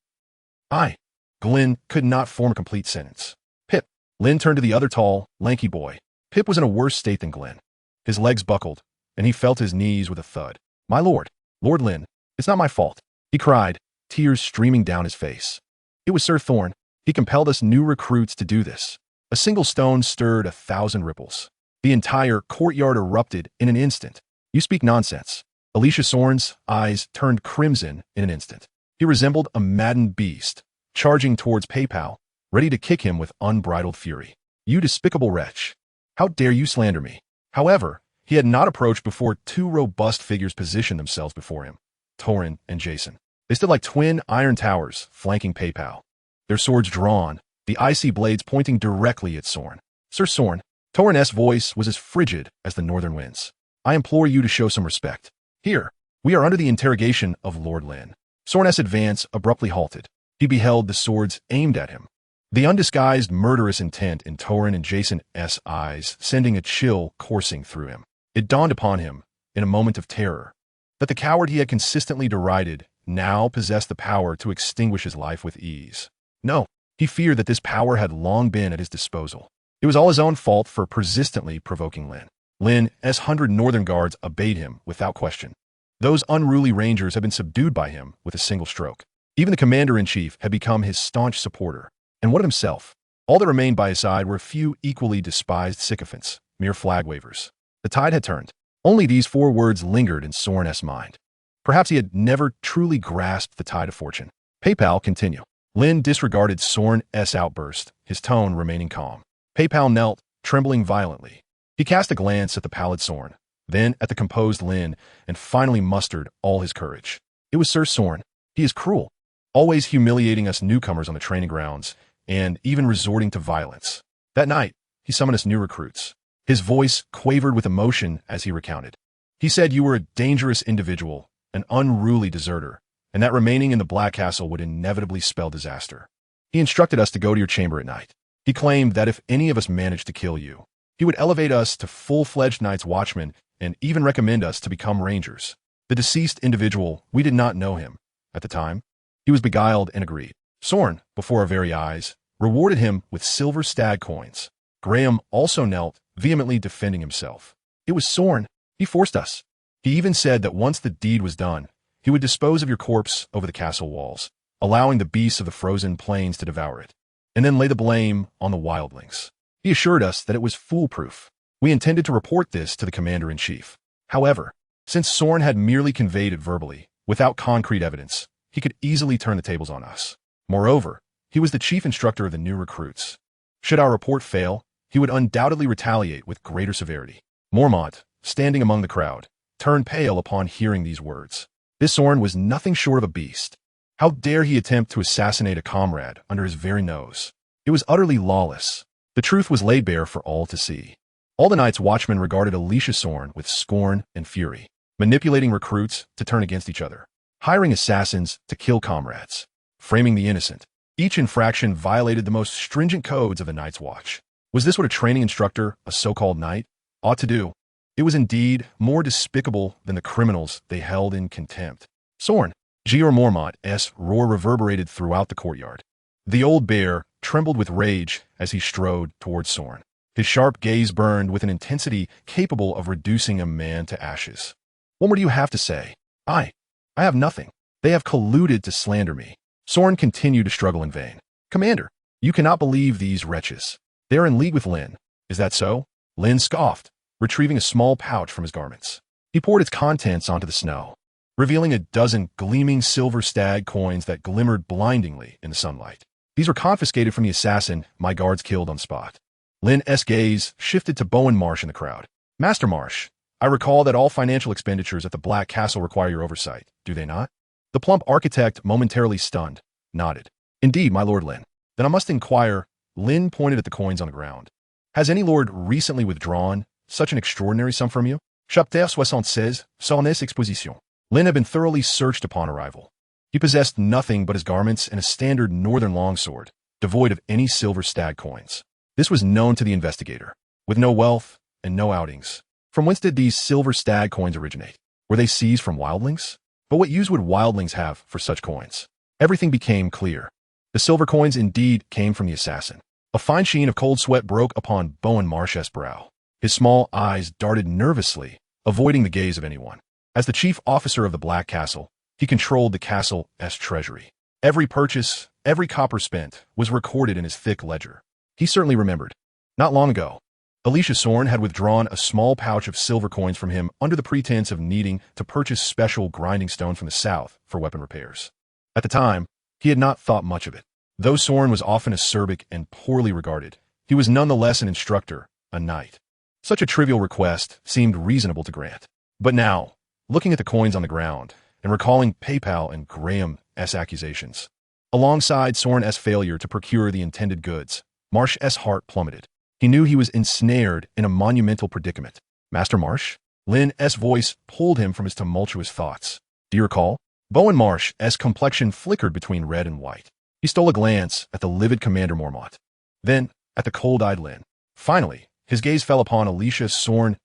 Glenn could not form a complete sentence. Pip. Lynn turned to the other tall, lanky boy. Pip was in a worse state than Glenn. His legs buckled, and he felt his knees with a thud. "My lord, Lord Lynn, it's not my fault," he cried, tears streaming down his face. "It was Sir Thorn. He compelled us new recruits to do this." A single stone stirred 1,000 ripples. The entire courtyard erupted in an instant. "You speak nonsense." Alicia Sorn's eyes turned crimson in an instant. He resembled a maddened beast, charging towards PayPal, ready to kick him with unbridled fury. "You despicable wretch. How dare you slander me?" However, he had not approached before two robust figures positioned themselves before him, Torrin and Jason. They stood like twin iron towers flanking PayPal, their swords drawn, the icy blades pointing directly at Sorn. "Sir Sorn," Torrin's voice was as frigid as the northern winds. "I implore you to show some respect. Here, we are under the interrogation of Lord Lynn." Sorn's advance abruptly halted. He beheld the swords aimed at him, the undisguised murderous intent in Torrin and Jason's eyes sending a chill coursing through him. It dawned upon him, in a moment of terror, that the coward he had consistently derided now possessed the power to extinguish his life with ease. No, he feared that this power had long been at his disposal. It was all his own fault for persistently provoking Lynn. Lynn's 100 northern guards obeyed him without question. Those unruly rangers had been subdued by him with a single stroke. Even the commander-in-chief had become his staunch supporter. And what of himself? All that remained by his side were a few equally despised sycophants, mere flag wavers. The tide had turned. Only these 4 words lingered in Sorn's mind. Perhaps he had never truly grasped the tide of fortune. PayPal continue. Lynn disregarded Sorn's outburst, his tone remaining calm. PayPal knelt, trembling violently. He cast a glance at the pallid Sorn, then at the composed Lynn, and finally mustered all his courage. "It was Sir Sorn. He is cruel, always humiliating us newcomers on the training grounds, and even resorting to violence. That night, he summoned us new recruits." His voice quavered with emotion as he recounted. "He said you were a dangerous individual, an unruly deserter, and that remaining in the Black Castle would inevitably spell disaster. He instructed us to go to your chamber at night. He claimed that if any of us managed to kill you, he would elevate us to full-fledged Night's Watchmen and even recommend us to become Rangers. The deceased individual, we did not know him. At the time, he was beguiled and agreed. Sorn, before our very eyes, rewarded him with silver stag coins. Graham also knelt, vehemently defending himself. It was Sorn. He forced us. He even said that once the deed was done, he would dispose of your corpse over the castle walls, allowing the beasts of the frozen plains to devour it, and then lay the blame on the wildlings. He assured us that it was foolproof. We intended to report this to the commander-in-chief. However, since Sorn had merely conveyed it verbally, without concrete evidence, he could easily turn the tables on us. Moreover, He was the chief instructor of the new recruits. Should our report fail, he would undoubtedly retaliate with greater severity. Mormont, standing among the crowd, turned pale upon hearing these words. This Soren was nothing short of a beast. How dare he attempt to assassinate a comrade under his very nose? It was utterly lawless. The truth was laid bare for all to see. All the Night's Watchmen regarded Alicia Soren with scorn and fury, manipulating recruits to turn against each other, hiring assassins to kill comrades, framing the innocent. Each infraction violated the most stringent codes of the Night's Watch. Was this what a training instructor, a so-called knight, ought to do? It was indeed more despicable than the criminals they held in contempt. Soren, Jeor Mormont's roar reverberated throughout the courtyard. The old bear trembled with rage as he strode towards Soren. His sharp gaze burned with an intensity capable of reducing a man to ashes. What more do you have to say? I have nothing. They have colluded to slander me. Soren continued to struggle in vain. Commander, you cannot believe these wretches. They are in league with Lynn. Is that so? Lynn scoffed, retrieving a small pouch from his garments. He poured its contents onto the snow, revealing a dozen gleaming silver stag coins that glimmered blindingly in the sunlight. These were confiscated from the assassin my guards killed on spot. Lynn's gaze shifted to Bowen Marsh in the crowd. Master Marsh, I recall that all financial expenditures at the Black Castle require your oversight, do they not? The plump architect, momentarily stunned, nodded. Indeed, my lord Lynn. Then I must inquire. Lynn pointed at the coins on the ground. Has any lord recently withdrawn such an extraordinary sum from you? Chapitre 76, Soulmates Exposition. Lynn had been thoroughly searched upon arrival. He possessed nothing but his garments and a standard northern longsword, devoid of any silver stag coins. This was known to the investigator. With no wealth and no outings. From whence did these silver stag coins originate? Were they seized from wildlings? But what use would wildlings have for such coins? Everything became clear. The silver coins indeed came from the assassin. A fine sheen of cold sweat broke upon Bowen Marsh's brow. His small eyes darted nervously, avoiding the gaze of anyone. As the chief officer of the Black Castle, he controlled the castle's treasury. Every purchase, every copper spent, was recorded in his thick ledger. He certainly remembered. Not long ago, Alicia Soren had withdrawn a small pouch of silver coins from him under the pretense of needing to purchase special grinding stone from the south for weapon repairs. At the time, he had not thought much of it. Though Soren was often acerbic and poorly regarded, he was nonetheless an instructor, a knight. Such a trivial request seemed reasonable to grant. But now, looking at the coins on the ground and recalling PayPal and Graham's accusations, alongside Soren's failure to procure the intended goods, Marsh's heart plummeted. He knew he was ensnared in a monumental predicament. Master Marsh? Lynn's voice pulled him from his tumultuous thoughts. Do you recall? Bowen Marsh's complexion flickered between red and white. He stole a glance at the livid Commander Mormont, then at the cold-eyed Lynn. Finally, his gaze fell upon Alicia Soren's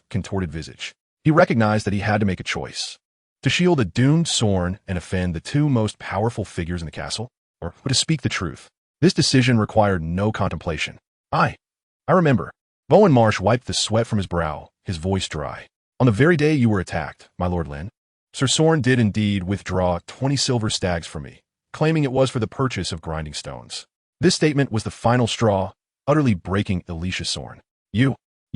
contorted visage. He recognized that he had to make a choice. To shield a doomed Soren and offend the two most powerful figures in the castle, or to speak the truth. This decision required no contemplation. I remember. Bowen Marsh wiped the sweat from his brow, his voice dry. On the very day you were attacked, my lord Lynn, Sir Soren did indeed withdraw 20 silver stags from me, claiming it was for the purchase of grinding stones. This statement was the final straw, utterly breaking Alicia Soren. You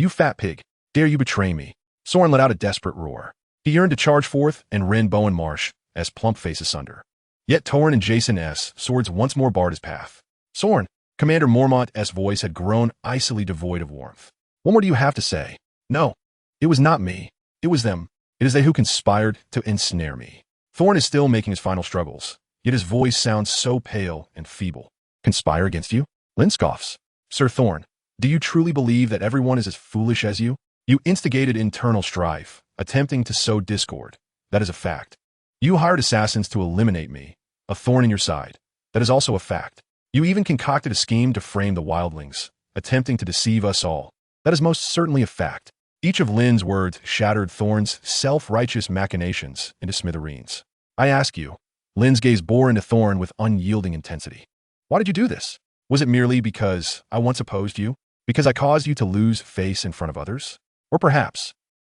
fat pig, dare you betray me? Soren let out a desperate roar. He yearned to charge forth and rend Bowen Marsh's plump face asunder. Yet Torrin and Jason's swords once more barred his path. Soren, Commander Mormont's voice had grown icily devoid of warmth. What more do you have to say? No, it was not me. It was them. It is they who conspired to ensnare me. Thorn is still making his final struggles, yet his voice sounds so pale and feeble. Conspire against you? Lynn scoffs. Sir Thorn, do you truly believe that everyone is as foolish as you? You instigated internal strife, attempting to sow discord. That is a fact. You hired assassins to eliminate me, a thorn in your side. That is also a fact. You even concocted a scheme to frame the wildlings, attempting to deceive us all. That is most certainly a fact. Each of Lynn's words shattered Thorn's self-righteous machinations into smithereens. I ask you, Lynn's gaze bore into Thorn with unyielding intensity. Why did you do this? Was it merely because I once opposed you? Because I caused you to lose face in front of others? Or perhaps,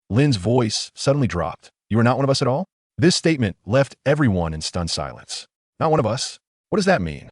Lynn's voice suddenly dropped. You are not one of us at all? This statement left everyone in stunned silence. Not one of us? What does that mean?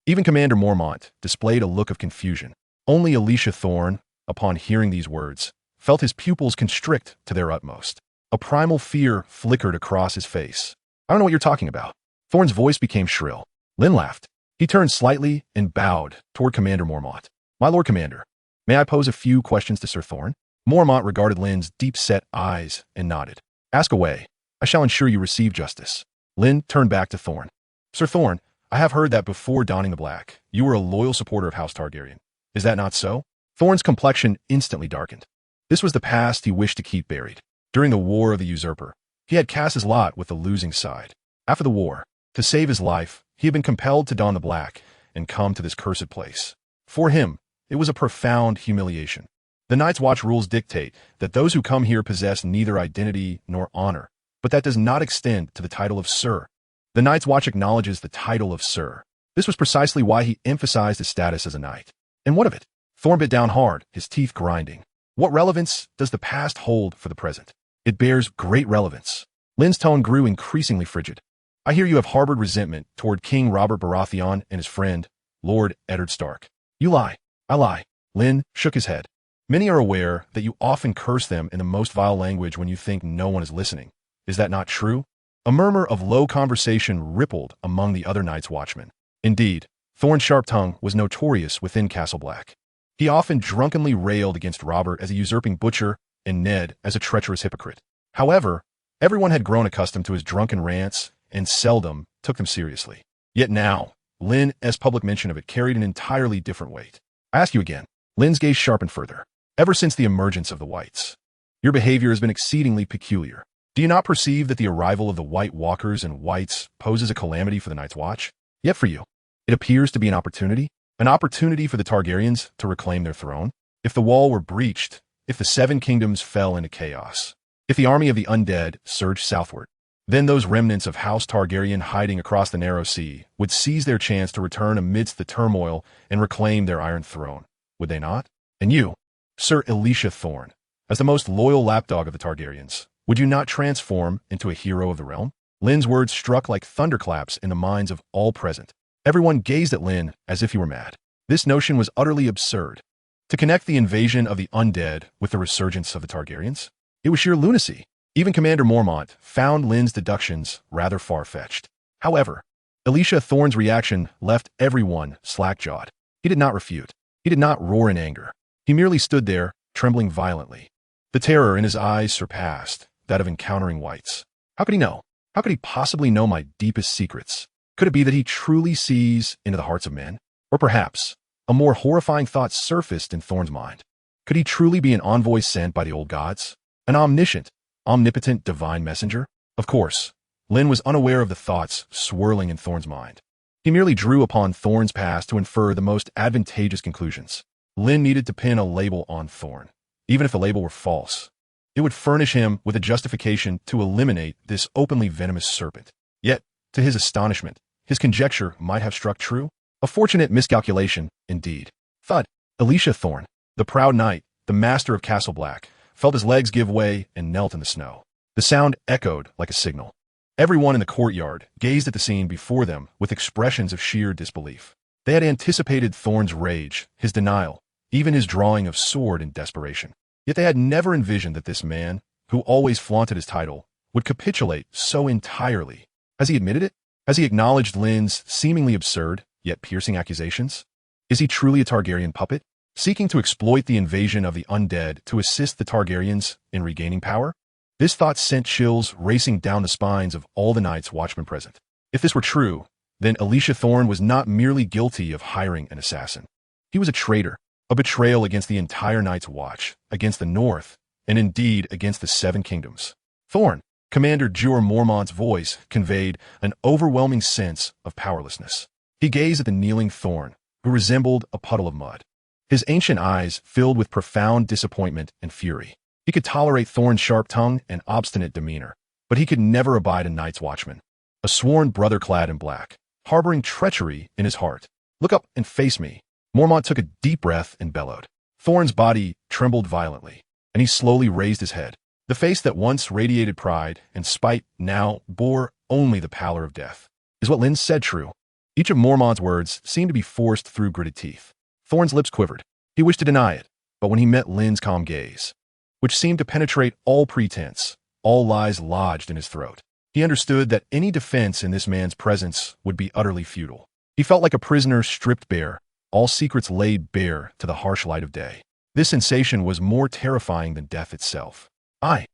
Even Commander Mormont displayed a look of confusion. Only Alicia Thorn, upon hearing these words, felt his pupils constrict to their utmost. A primal fear flickered across his face. I don't know what you're talking about. Thorn's voice became shrill. Lynn laughed. He turned slightly and bowed toward Commander Mormont. "My Lord Commander, may I pose a few questions to Sir Thorn?" Mormont regarded Lynn's deep-set eyes and nodded. "Ask away. I shall ensure you receive justice." Lynn turned back to Thorn. "Sir Thorn, I have heard that before donning the black, you were a loyal supporter of House Targaryen. Is that not so?" Thorn's complexion instantly darkened. This was the past he wished to keep buried. During the War of the Usurper, he had cast his lot with the losing side. After the war, to save his life, he had been compelled to don the black and come to this cursed place. For him, it was a profound humiliation. The Night's Watch rules dictate that those who come here possess neither identity nor honor, but that does not extend to the title of Sir. The Night's Watch acknowledges the title of Sir. This was precisely why he emphasized his status as a knight. And what of it? Thorn bit down hard, his teeth grinding. What relevance does the past hold for the present? It bears great relevance. Lynn's tone grew increasingly frigid. "I hear you have harbored resentment toward King Robert Baratheon and his friend, Lord Eddard Stark." "You lie." "I lie." Lynn shook his head. "Many are aware that you often curse them in the most vile language when you think no one is listening. Is that not true?" A murmur of low conversation rippled among the other Night's Watchmen. Indeed, Thorn's sharp tongue was notorious within Castle Black. He often drunkenly railed against Robert as a usurping butcher and Ned as a treacherous hypocrite. However, everyone had grown accustomed to his drunken rants and seldom took them seriously. Yet now, Lynn's public mention of it carried an entirely different weight. "I ask you again." Lynn's gaze sharpened further. "Ever since the emergence of the Whites, your behavior has been exceedingly peculiar. Do you not perceive that the arrival of the White Walkers and Whites poses a calamity for the Night's Watch? Yet for you, it appears to be an opportunity for the Targaryens to reclaim their throne. If the wall were breached, if the Seven Kingdoms fell into chaos, if the army of the undead surged southward, then those remnants of House Targaryen hiding across the narrow sea would seize their chance to return amidst the turmoil and reclaim their Iron Throne, would they not? And you, Sir Elisha Thorn, as the most loyal lapdog of the Targaryens, would you not transform into a hero of the realm?" Lynn's words struck like thunderclaps in the minds of all present. Everyone gazed at Lynn as if he were mad. This notion was utterly absurd. To connect the invasion of the undead with the resurgence of the Targaryens? It was sheer lunacy. Even Commander Mormont found Lynn's deductions rather far-fetched. However, Elisha Thorn's reaction left everyone slack-jawed. He did not refute. He did not roar in anger. He merely stood there, trembling violently. The terror in his eyes surpassed that of encountering Whites. How could he know? How could he possibly know my deepest secrets? Could it be that he truly sees into the hearts of men? Or perhaps, a more horrifying thought surfaced in Thorn's mind. Could he truly be an envoy sent by the old gods? An omniscient, omnipotent divine messenger? Of course, Lynn was unaware of the thoughts swirling in Thorn's mind. He merely drew upon Thorn's past to infer the most advantageous conclusions. Lynn needed to pin a label on Thorn. Even if the label were false, it would furnish him with a justification to eliminate this openly venomous serpent. Yet, to his astonishment, his conjecture might have struck true. A fortunate miscalculation, indeed. Thud. Elisha Thorn, the proud knight, the master of Castle Black, felt his legs give way and knelt in the snow. The sound echoed like a signal. Everyone in the courtyard gazed at the scene before them with expressions of sheer disbelief. They had anticipated Thorn's rage, his denial, even his drawing of sword in desperation. Yet they had never envisioned that this man, who always flaunted his title, would capitulate so entirely. Has he admitted it? Has he acknowledged Lynn's seemingly absurd, yet piercing accusations? Is he truly a Targaryen puppet, seeking to exploit the invasion of the undead to assist the Targaryens in regaining power? This thought sent chills racing down the spines of all the Night's Watchmen present. If this were true, then Elisha Thorn was not merely guilty of hiring an assassin. He was a traitor, a betrayal against the entire Night's Watch, against the North, and indeed against the Seven Kingdoms. Thorn, Commander Jeor Mormont's voice conveyed an overwhelming sense of powerlessness. He gazed at the kneeling Thorn, who resembled a puddle of mud. His ancient eyes filled with profound disappointment and fury. He could tolerate Thorn's sharp tongue and obstinate demeanor, but he could never abide a Night's Watchman, a sworn brother clad in black, harboring treachery in his heart. "Look up and face me." Mormont took a deep breath and bellowed. Thorn's body trembled violently, and he slowly raised his head. The face that once radiated pride and spite now bore only the pallor of death. Is what Lynn said true? Each of Mormont's words seemed to be forced through gritted teeth. Thorn's lips quivered. He wished to deny it, but when he met Lynn's calm gaze, which seemed to penetrate all pretense, all lies lodged in his throat, he understood that any defense in this man's presence would be utterly futile. He felt like a prisoner stripped bare, all secrets laid bare to the harsh light of day. This sensation was more terrifying than death itself. I.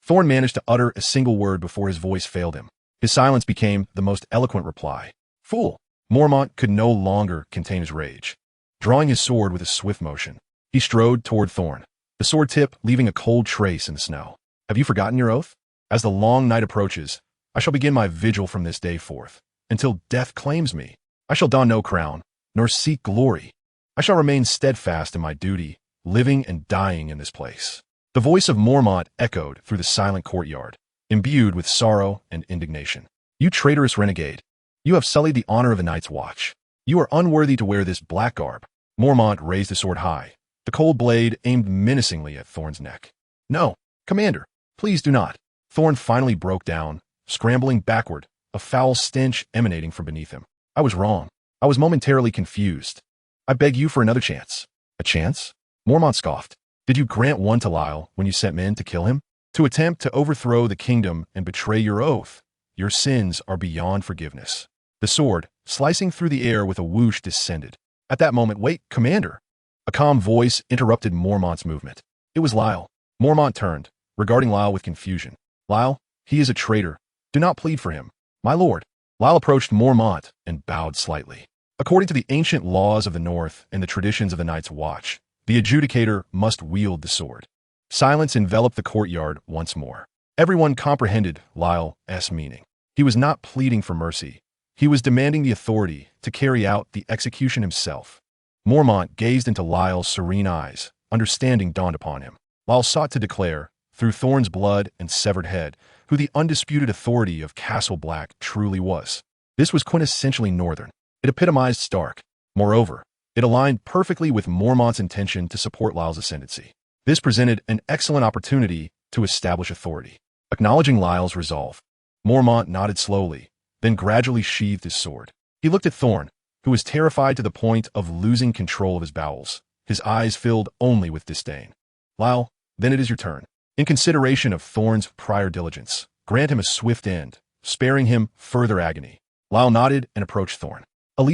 Thorn managed to utter a single word before his voice failed him. His silence became the most eloquent reply. Fool! Mormont could no longer contain his rage. Drawing his sword with a swift motion, he strode toward Thorn, the sword tip leaving a cold trace in the snow. Have you forgotten your oath? As the long night approaches, I shall begin my vigil from this day forth. Until death claims me, I shall don no crown, nor seek glory. I shall remain steadfast in my duty, living and dying in this place. The voice of Mormont echoed through the silent courtyard, imbued with sorrow and indignation. You traitorous renegade! You have sullied the honor of the Night's Watch. You are unworthy to wear this black garb. Mormont raised his sword high, the cold blade aimed menacingly at Thorn's neck. No, Commander, please do not. Thorn finally broke down, scrambling backward, a foul stench emanating from beneath him. I was wrong. I was momentarily confused. I beg you for another chance. A chance? Mormont scoffed. Did you grant one to Lyle when you sent men to kill him? To attempt to overthrow the kingdom and betray your oath? Your sins are beyond forgiveness. The sword, slicing through the air with a whoosh, descended. At that moment, wait, Commander! A calm voice interrupted Mormont's movement. It was Lyle. Mormont turned, regarding Lyle with confusion. Lyle, he is a traitor. Do not plead for him. My lord. Lyle approached Mormont and bowed slightly. According to the ancient laws of the North and the traditions of the Night's Watch, the adjudicator must wield the sword. Silence enveloped the courtyard once more. Everyone comprehended Lyle's meaning. He was not pleading for mercy. He was demanding the authority to carry out the execution himself. Mormont gazed into Lyle's serene eyes. Understanding dawned upon him. Lyle sought to declare, through Thorn's blood and severed head, who the undisputed authority of Castle Black truly was. This was quintessentially Northern. It epitomized Stark. Moreover, it aligned perfectly with Mormont's intention to support Lyle's ascendancy. This presented an excellent opportunity to establish authority. Acknowledging Lyle's resolve, Mormont nodded slowly, then gradually sheathed his sword. He looked at Thorn, who was terrified to the point of losing control of his bowels, his eyes filled only with disdain. Lyle, then it is your turn. In consideration of Thorn's prior diligence, grant him a swift end, sparing him further agony. Lyle nodded and approached Thorn.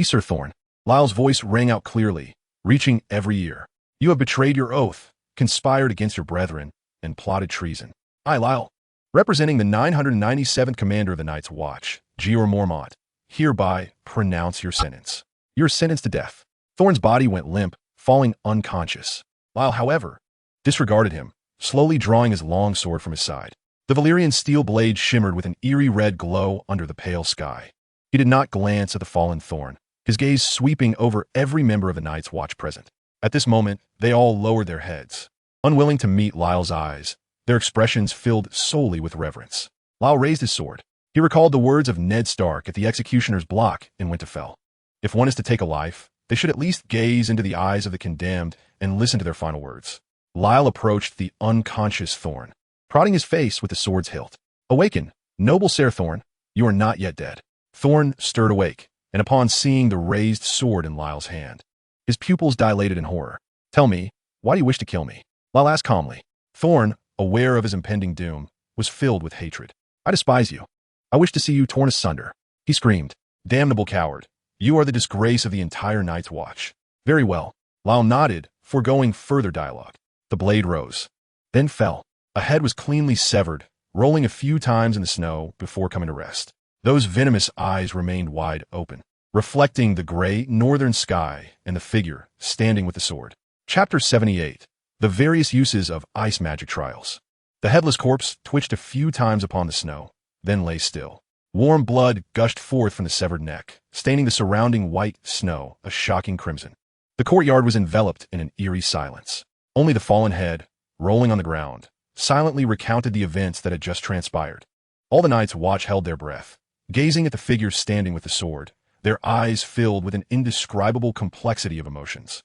Sir Thorn. Lyle's voice rang out clearly, reaching every ear. You have betrayed your oath, conspired against your brethren, and plotted treason. I, Lyle, representing the 997th Commander of the Night's Watch, Georg Mormont, hereby pronounce your sentence. You're sentenced to death. Thorn's body went limp, falling unconscious. Lyle, however, disregarded him, slowly drawing his long sword from his side. The Valyrian steel blade shimmered with an eerie red glow under the pale sky. He did not glance at the fallen Thorn, his gaze sweeping over every member of the Night's Watch present. At this moment, they all lowered their heads, unwilling to meet Lyle's eyes, their expressions filled solely with reverence. Lyle raised his sword. He recalled the words of Ned Stark at the executioner's block in Winterfell. If one is to take a life, they should at least gaze into the eyes of the condemned and listen to their final words. Lyle approached the unconscious Thorn, prodding his face with the sword's hilt. Awaken, noble Ser Thorn, you are not yet dead. Thorn stirred awake, and upon seeing the raised sword in Lyle's hand, his pupils dilated in horror. Tell me, why do you wish to kill me? Lyle asked calmly. Thorn, aware of his impending doom, was filled with hatred. I despise you. I wish to see you torn asunder. He screamed. Damnable coward. You are the disgrace of the entire Night's Watch. Very well. Lyle nodded, foregoing further dialogue. The blade rose, then fell. A head was cleanly severed, rolling a few times in the snow before coming to rest. Those venomous eyes remained wide open, reflecting the gray northern sky and the figure standing with the sword. Chapter 78. The various uses of ice magic trials. The headless corpse twitched a few times upon the snow, then lay still. Warm blood gushed forth from the severed neck, staining the surrounding white snow a shocking crimson. The courtyard was enveloped in an eerie silence. Only the fallen head, rolling on the ground, silently recounted the events that had just transpired. All the Night's Watch held their breath, gazing at the figure standing with the sword, their eyes filled with an indescribable complexity of emotions.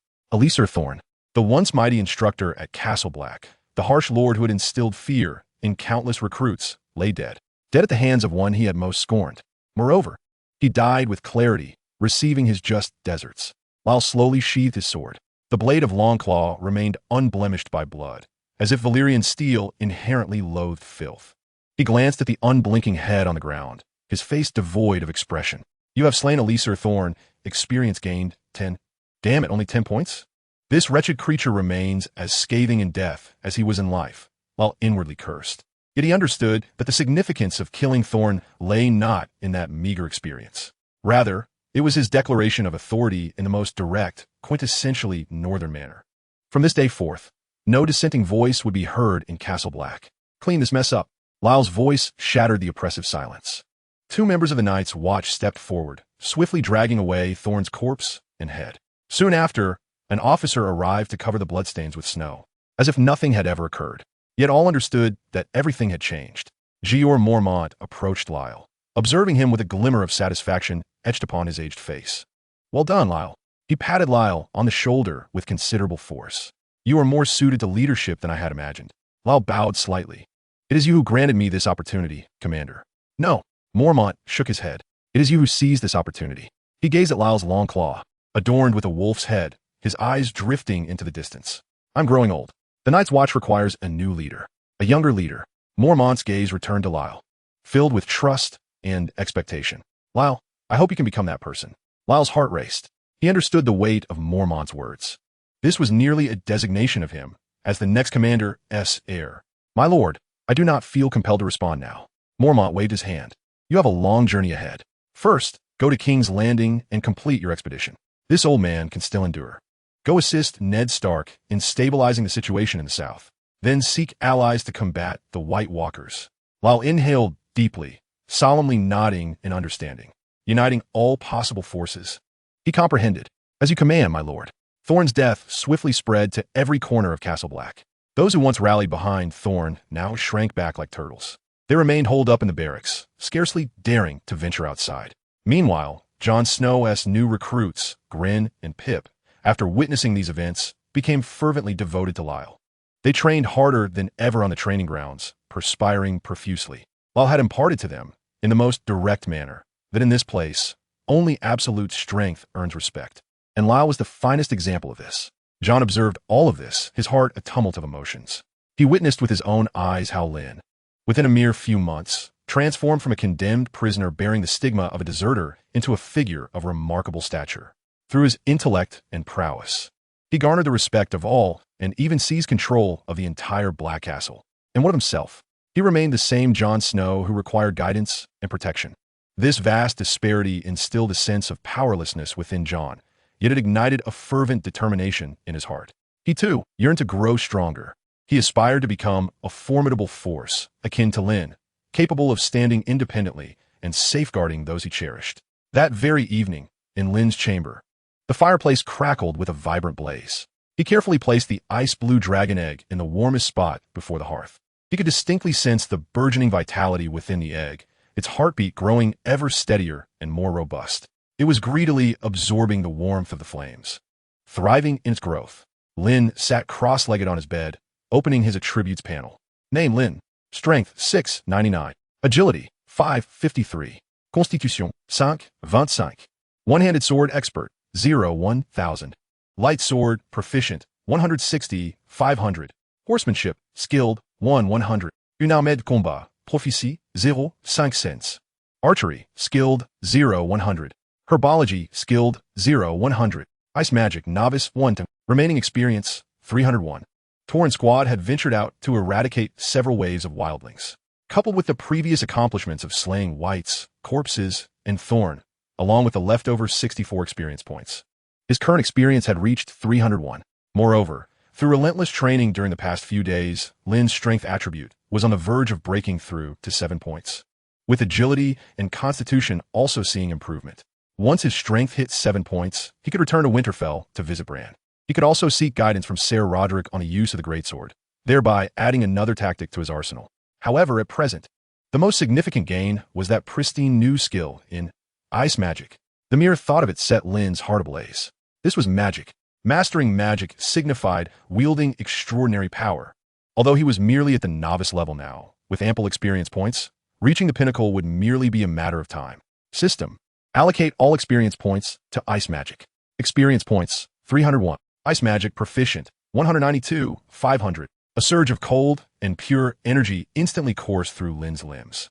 Sir Thorn, the once mighty instructor at Castle Black, the harsh lord who had instilled fear in countless recruits, lay dead. Dead at the hands of one he had most scorned. Moreover, he died with clarity, receiving his just deserts. Lyle slowly sheathed his sword. The blade of Longclaw remained unblemished by blood, as if Valyrian steel inherently loathed filth. He glanced at the unblinking head on the ground, his face devoid of expression. You have slain Sir Thorn experience gained 10. Damn it, only 10 points? This wretched creature remains as scathing in death as he was in life, while inwardly cursed. Yet he understood that the significance of killing Thorn lay not in that meager experience. Rather, it was his declaration of authority in the most direct, quintessentially northern manner. From this day forth, no dissenting voice would be heard in Castle Black. Clean this mess up. Lyle's voice shattered the oppressive silence. 2 members of the Night's Watch stepped forward, swiftly dragging away Thorn's corpse and head. Soon after, an officer arrived to cover the bloodstains with snow, as if nothing had ever occurred. Yet all understood that everything had changed. Jeor Mormont approached Lyle, observing him with a glimmer of satisfaction etched upon his aged face. Well done, Lyle. He patted Lyle on the shoulder with considerable force. You are more suited to leadership than I had imagined. Lyle bowed slightly. It is you who granted me this opportunity, Commander. No. Mormont shook his head. It is you who seized this opportunity. He gazed at Lyle's long claw, adorned with a wolf's head, his eyes drifting into the distance. I'm growing old. The Night's Watch requires a new leader, a younger leader. Mormont's gaze returned to Lyle, filled with trust and expectation. Lyle, I hope you can become that person. Lyle's heart raced. He understood the weight of Mormont's words. This was nearly a designation of him as the next commander's heir. My lord, I do not feel compelled to respond now. Mormont waved his hand. You have a long journey ahead. First, go to King's Landing and complete your expedition. This old man can still endure. Go assist Ned Stark in stabilizing the situation in the south. Then seek allies to combat the White Walkers. Lyle inhaled deeply, solemnly nodding in understanding, uniting all possible forces. He comprehended. As you command, my lord. Thorn's death swiftly spread to every corner of Castle Black. Those who once rallied behind Thorn now shrank back like turtles. They remained holed up in the barracks, scarcely daring to venture outside. Meanwhile, Jon Snow's new recruits, Grin and Pip, after witnessing these events, became fervently devoted to Lyle. They trained harder than ever on the training grounds, perspiring profusely. Lyle had imparted to them, in the most direct manner, that in this place, only absolute strength earns respect. And Lyle was the finest example of this. Jon observed all of this, his heart a tumult of emotions. He witnessed with his own eyes how Lynn, within a mere few months, transformed from a condemned prisoner bearing the stigma of a deserter into a figure of remarkable stature. Through his intellect and prowess, he garnered the respect of all and even seized control of the entire Black Castle. And what of himself? He remained the same Jon Snow who required guidance and protection. This vast disparity instilled a sense of powerlessness within Jon, yet it ignited a fervent determination in his heart. He too yearned to grow stronger. He aspired to become a formidable force, akin to Lynn, capable of standing independently and safeguarding those he cherished. That very evening, in Lynn's chamber, the fireplace crackled with a vibrant blaze. He carefully placed the ice-blue dragon egg in the warmest spot before the hearth. He could distinctly sense the burgeoning vitality within the egg, its heartbeat growing ever steadier and more robust. It was greedily absorbing the warmth of the flames. Thriving in its growth, Lynn sat cross-legged on his bed, opening his attributes panel. Name Lynn. Strength 699. Agility 553. Constitution 525. One-handed sword expert 1000. Light sword proficient 160 500. Horsemanship skilled 100. Une armée de combat proficiency 500. Archery skilled 100. Herbology skilled 100. Ice magic novice 1. Remaining experience 301. Torrent Squad had ventured out to eradicate several waves of wildlings. Coupled with the previous accomplishments of slaying whites, corpses, and Thorn, along with the leftover 64 experience points, his current experience had reached 301. Moreover, through relentless training during the past few days, Lynn's strength attribute was on the verge of breaking through to 7 points, with agility and constitution also seeing improvement. Once his strength hit 7 points, he could return to Winterfell to visit Bran. He could also seek guidance from Ser Roderick on the use of the greatsword, thereby adding another tactic to his arsenal. However, at present, the most significant gain was that pristine new skill in ice magic. The mere thought of it set Lynn's heart ablaze. This was magic. Mastering magic signified wielding extraordinary power. Although he was merely at the novice level now, with ample experience points, reaching the pinnacle would merely be a matter of time. System. Allocate all experience points to ice magic. Experience points 301. Ice magic proficient 192 500. A surge of cold and pure energy instantly coursed through Lynn's limbs.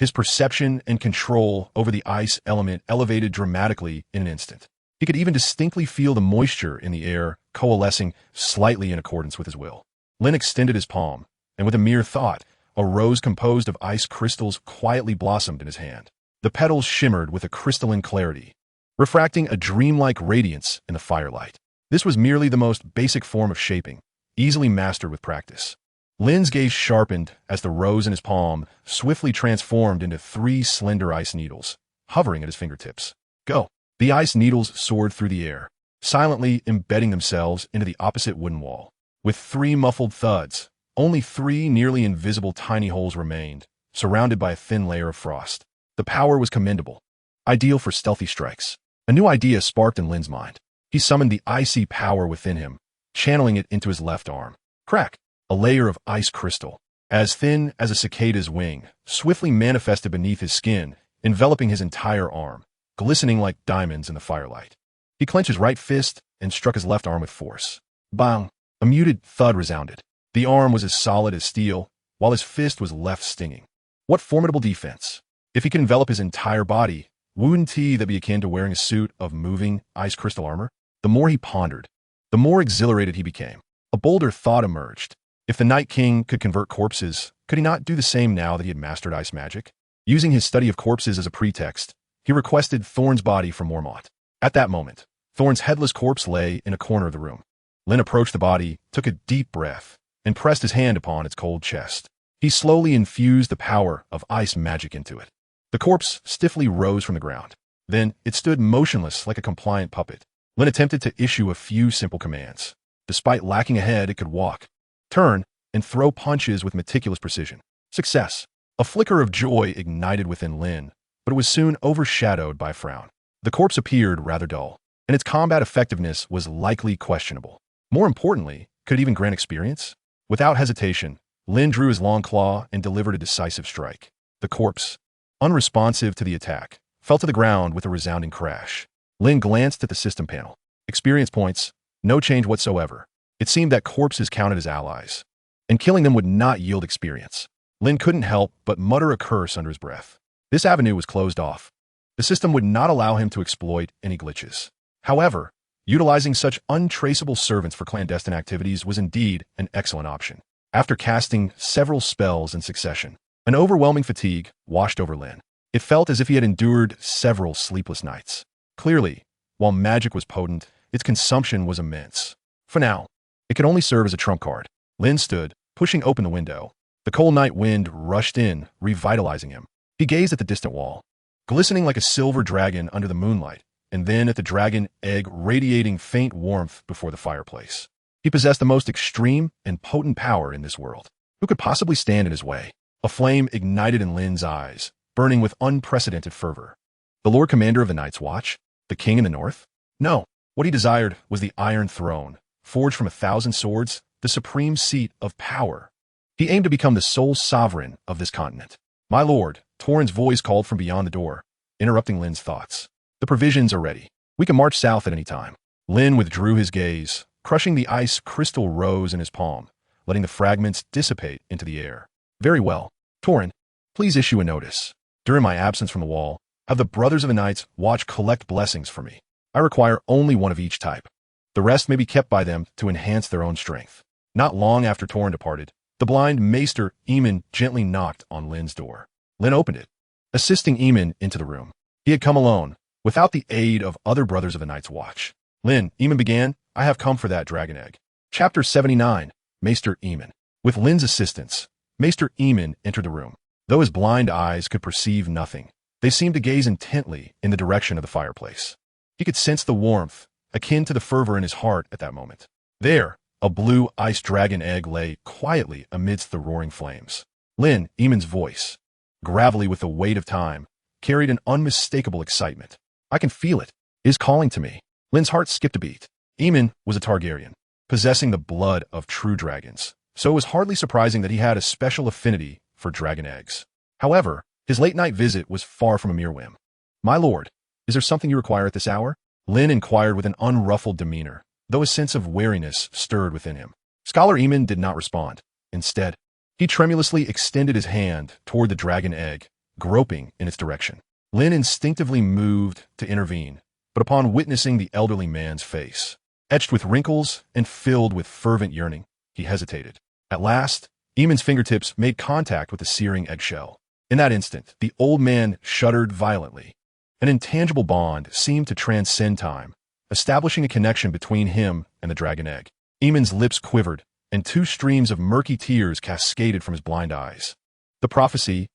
His perception and control over the ice element elevated dramatically in an instant. He could even distinctly feel the moisture in the air coalescing slightly in accordance with his will. Lynn extended his palm, and with a mere thought, a rose composed of ice crystals quietly blossomed in his hand. The petals shimmered with a crystalline clarity, refracting a dreamlike radiance in the firelight. This was merely the most basic form of shaping, easily mastered with practice. Lynn's gaze sharpened as the rose in his palm swiftly transformed into 3 slender ice needles, hovering at his fingertips. Go! The ice needles soared through the air, silently embedding themselves into the opposite wooden wall. With 3 muffled thuds, only 3 nearly invisible tiny holes remained, surrounded by a thin layer of frost. The power was commendable, ideal for stealthy strikes. A new idea sparked in Lynn's mind. He summoned the icy power within him, channeling it into his left arm. Crack! A layer of ice crystal, as thin as a cicada's wing, swiftly manifested beneath his skin, enveloping his entire arm, glistening like diamonds in the firelight. He clenched his right fist and struck his left arm with force. Bang! A muted thud resounded. The arm was as solid as steel, while his fist was left stinging. What formidable defense! If he could envelop his entire body, wouldn't that be akin to wearing a suit of moving ice crystal armor? The more he pondered, the more exhilarated he became. A bolder thought emerged. If the Night King could convert corpses, could he not do the same now that he had mastered ice magic? Using his study of corpses as a pretext, he requested Thorn's body from Mormont. At that moment, Thorn's headless corpse lay in a corner of the room. Lynn approached the body, took a deep breath, and pressed his hand upon its cold chest. He slowly infused the power of ice magic into it. The corpse stiffly rose from the ground. Then it stood motionless like a compliant puppet. Lynn attempted to issue a few simple commands. Despite lacking a head, it could walk, turn, and throw punches with meticulous precision. Success! A flicker of joy ignited within Lynn, but it was soon overshadowed by a frown. The corpse appeared rather dull, and its combat effectiveness was likely questionable. More importantly, could it even grant experience? Without hesitation, Lynn drew his long claw and delivered a decisive strike. The corpse, unresponsive to the attack, fell to the ground with a resounding crash. Lynn glanced at the system panel. Experience points, no change whatsoever. It seemed that corpses counted as allies, and killing them would not yield experience. Lynn couldn't help but mutter a curse under his breath. This avenue was closed off. The system would not allow him to exploit any glitches. However, utilizing such untraceable servants for clandestine activities was indeed an excellent option. After casting several spells in succession, an overwhelming fatigue washed over Lynn. It felt as if he had endured several sleepless nights. Clearly, while magic was potent, its consumption was immense. For now, it could only serve as a trump card. Lynn stood, pushing open the window. The cold night wind rushed in, revitalizing him. He gazed at the distant wall, glistening like a silver dragon under the moonlight, and then at the dragon egg radiating faint warmth before the fireplace. He possessed the most extreme and potent power in this world. Who could possibly stand in his way? A flame ignited in Lynn's eyes, burning with unprecedented fervor. The Lord Commander of the Night's Watch? The King in the North? No. What he desired was the Iron Throne, forged from 1,000 swords, the supreme seat of power. He aimed to become the sole sovereign of this continent. My lord, Torrhen's voice called from beyond the door, interrupting Lynn's thoughts. The provisions are ready. We can march south at any time. Lynn withdrew his gaze, crushing the ice crystal rose in his palm, letting the fragments dissipate into the air. Very well. Torrhen, please issue a notice. During my absence from the wall, have the Brothers of the Night's Watch collect blessings for me. I require only one of each type. The rest may be kept by them to enhance their own strength. Not long after Torrhen departed, the blind Maester Eamon gently knocked on Lynn's door. Lynn opened it, assisting Eamon into the room. He had come alone, without the aid of other Brothers of the Night's Watch. Lynn, Eamon began, I have come for that dragon egg. Chapter 79, Maester Eamon. With Lynn's assistance, Maester Eamon entered the room. Though his blind eyes could perceive nothing, they seemed to gaze intently in the direction of the fireplace. He could sense the warmth, akin to the fervor in his heart at that moment. There, a blue ice dragon egg lay quietly amidst the roaring flames. Lynn, Eamon's voice, gravelly with the weight of time, carried an unmistakable excitement. I can feel it. It is calling to me. Lynn's heart skipped a beat. Eamon was a Targaryen, possessing the blood of true dragons, so it was hardly surprising that he had a special affinity for dragon eggs. However, his late-night visit was far from a mere whim. My lord, is there something you require at this hour? Lynn inquired with an unruffled demeanor, though a sense of wariness stirred within him. Scholar Eamon did not respond. Instead, he tremulously extended his hand toward the dragon egg, groping in its direction. Lynn instinctively moved to intervene, but upon witnessing the elderly man's face, etched with wrinkles and filled with fervent yearning, he hesitated. At last, Eamon's fingertips made contact with the searing eggshell. In that instant, the old man shuddered violently. An intangible bond seemed to transcend time, establishing a connection between him and the dragon egg. Eamon's lips quivered, and 2 streams of murky tears cascaded from his blind eyes. The prophecy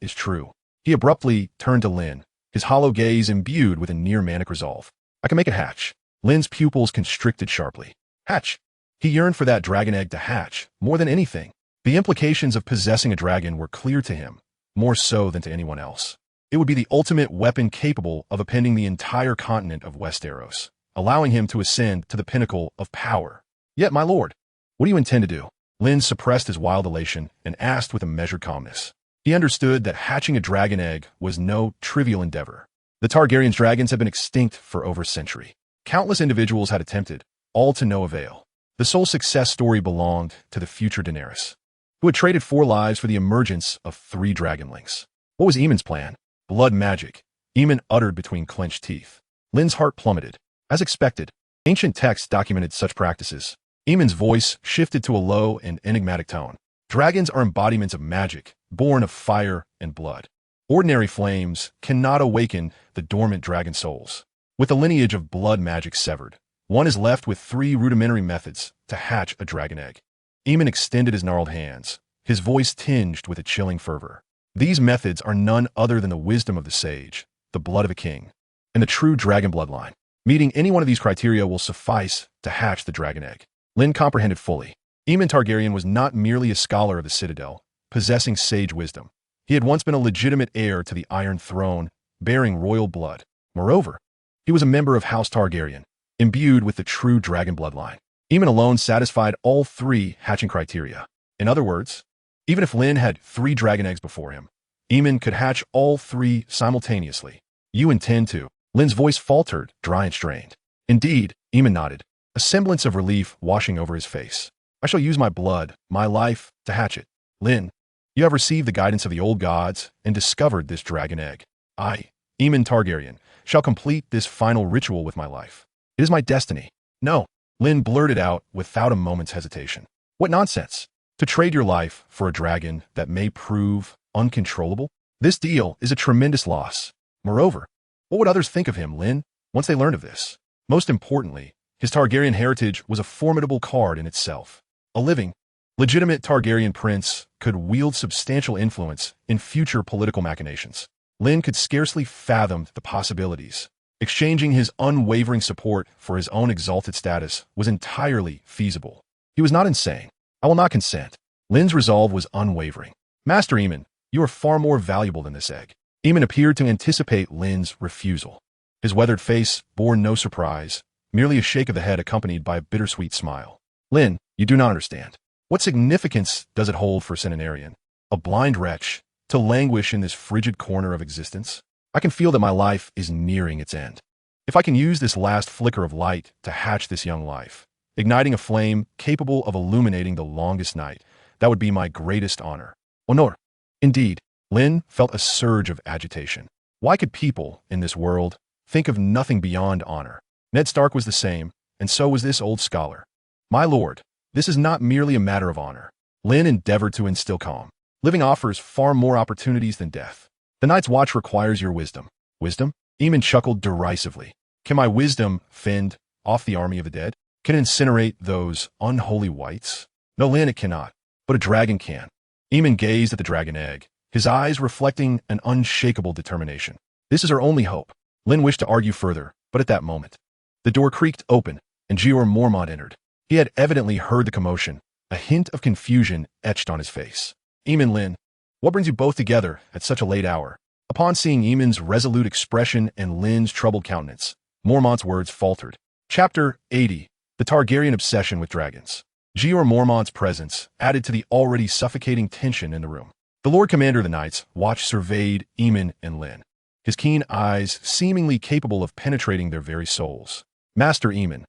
is true. He abruptly turned to Lynn, his hollow gaze imbued with a near-manic resolve. I can make it hatch. Lynn's pupils constricted sharply. Hatch! He yearned for that dragon egg to hatch, more than anything. The implications of possessing a dragon were clear to him, more so than to anyone else. It would be the ultimate weapon capable of upending the entire continent of Westeros, allowing him to ascend to the pinnacle of power. Yet, my lord, what do you intend to do? Lynn suppressed his wild elation and asked with a measured calmness. He understood that hatching a dragon egg was no trivial endeavor. The Targaryen's dragons had been extinct for over a century. Countless individuals had attempted, all to no avail. The sole success story belonged to the future Daenerys, who had traded 4 lives for the emergence of 3 dragonlings. What was Eamon's plan? Blood magic, Eamon uttered between clenched teeth. Lynn's heart plummeted. As expected, ancient texts documented such practices. Eamon's voice shifted to a low and enigmatic tone. Dragons are embodiments of magic, born of fire and blood. Ordinary flames cannot awaken the dormant dragon souls. With the lineage of blood magic severed, one is left with 3 rudimentary methods to hatch a dragon egg. Eamon extended his gnarled hands, his voice tinged with a chilling fervor. These methods are none other than the wisdom of the sage, the blood of a king, and the true dragon bloodline. Meeting any one of these criteria will suffice to hatch the dragon egg. Lynn comprehended fully. Aemon Targaryen was not merely a scholar of the Citadel, possessing sage wisdom. He had once been a legitimate heir to the Iron Throne, bearing royal blood. Moreover, he was a member of House Targaryen, imbued with the true dragon bloodline. Aemon alone satisfied all 3 hatching criteria. In other words, even if Lynn had 3 dragon eggs before him, Aemon could hatch all 3 simultaneously. You intend to? Lynn's voice faltered, dry and strained. Indeed, Aemon nodded, a semblance of relief washing over his face. I shall use my blood, my life, to hatch it. Lynn, you have received the guidance of the old gods and discovered this dragon egg. I, Aemon Targaryen, shall complete this final ritual with my life. It is my destiny. No, Lynn blurted out without a moment's hesitation. What nonsense! To trade your life for a dragon that may prove uncontrollable? This deal is a tremendous loss. Moreover, what would others think of him, Lynn, once they learned of this? Most importantly, his Targaryen heritage was a formidable card in itself. A living, legitimate Targaryen prince could wield substantial influence in future political machinations. Lynn could scarcely fathom the possibilities. Exchanging his unwavering support for his own exalted status was entirely feasible. He was not insane. I will not consent. Lynn's resolve was unwavering. Master Aemon, you are far more valuable than this egg. Aemon appeared to anticipate Lynn's refusal. His weathered face bore no surprise, merely a shake of the head accompanied by a bittersweet smile. Lynn, you do not understand. What significance does it hold for Centenarian, a blind wretch, to languish in this frigid corner of existence? I can feel that my life is nearing its end. If I can use this last flicker of light to hatch this young life, igniting a flame capable of illuminating the longest night, that would be my greatest honor. Honor. Indeed, Lynn felt a surge of agitation. Why could people, in this world, think of nothing beyond honor? Ned Stark was the same, and so was this old scholar. My lord, this is not merely a matter of honor. Lynn endeavored to instill calm. Living offers far more opportunities than death. The Night's Watch requires your wisdom. Wisdom? Aemon chuckled derisively. Can my wisdom fend off the army of the dead? Can it incinerate those unholy wights? No, Lynn, it cannot. But a dragon can. Aemon gazed at the dragon egg, his eyes reflecting an unshakable determination. This is our only hope. Lynn wished to argue further, but at that moment, the door creaked open, and Jeor Mormont entered. He had evidently heard the commotion, a hint of confusion etched on his face. Aemon, Lynn, what brings you both together at such a late hour? Upon seeing Aemon's resolute expression and Lynn's troubled countenance, Mormont's words faltered. Chapter 80. The Targaryen Obsession with Dragons. Jeor Mormont's presence added to the already suffocating tension in the room. The Lord Commander of the Night's Watch surveyed Aemon and Lynn, his keen eyes seemingly capable of penetrating their very souls. Master Aemon.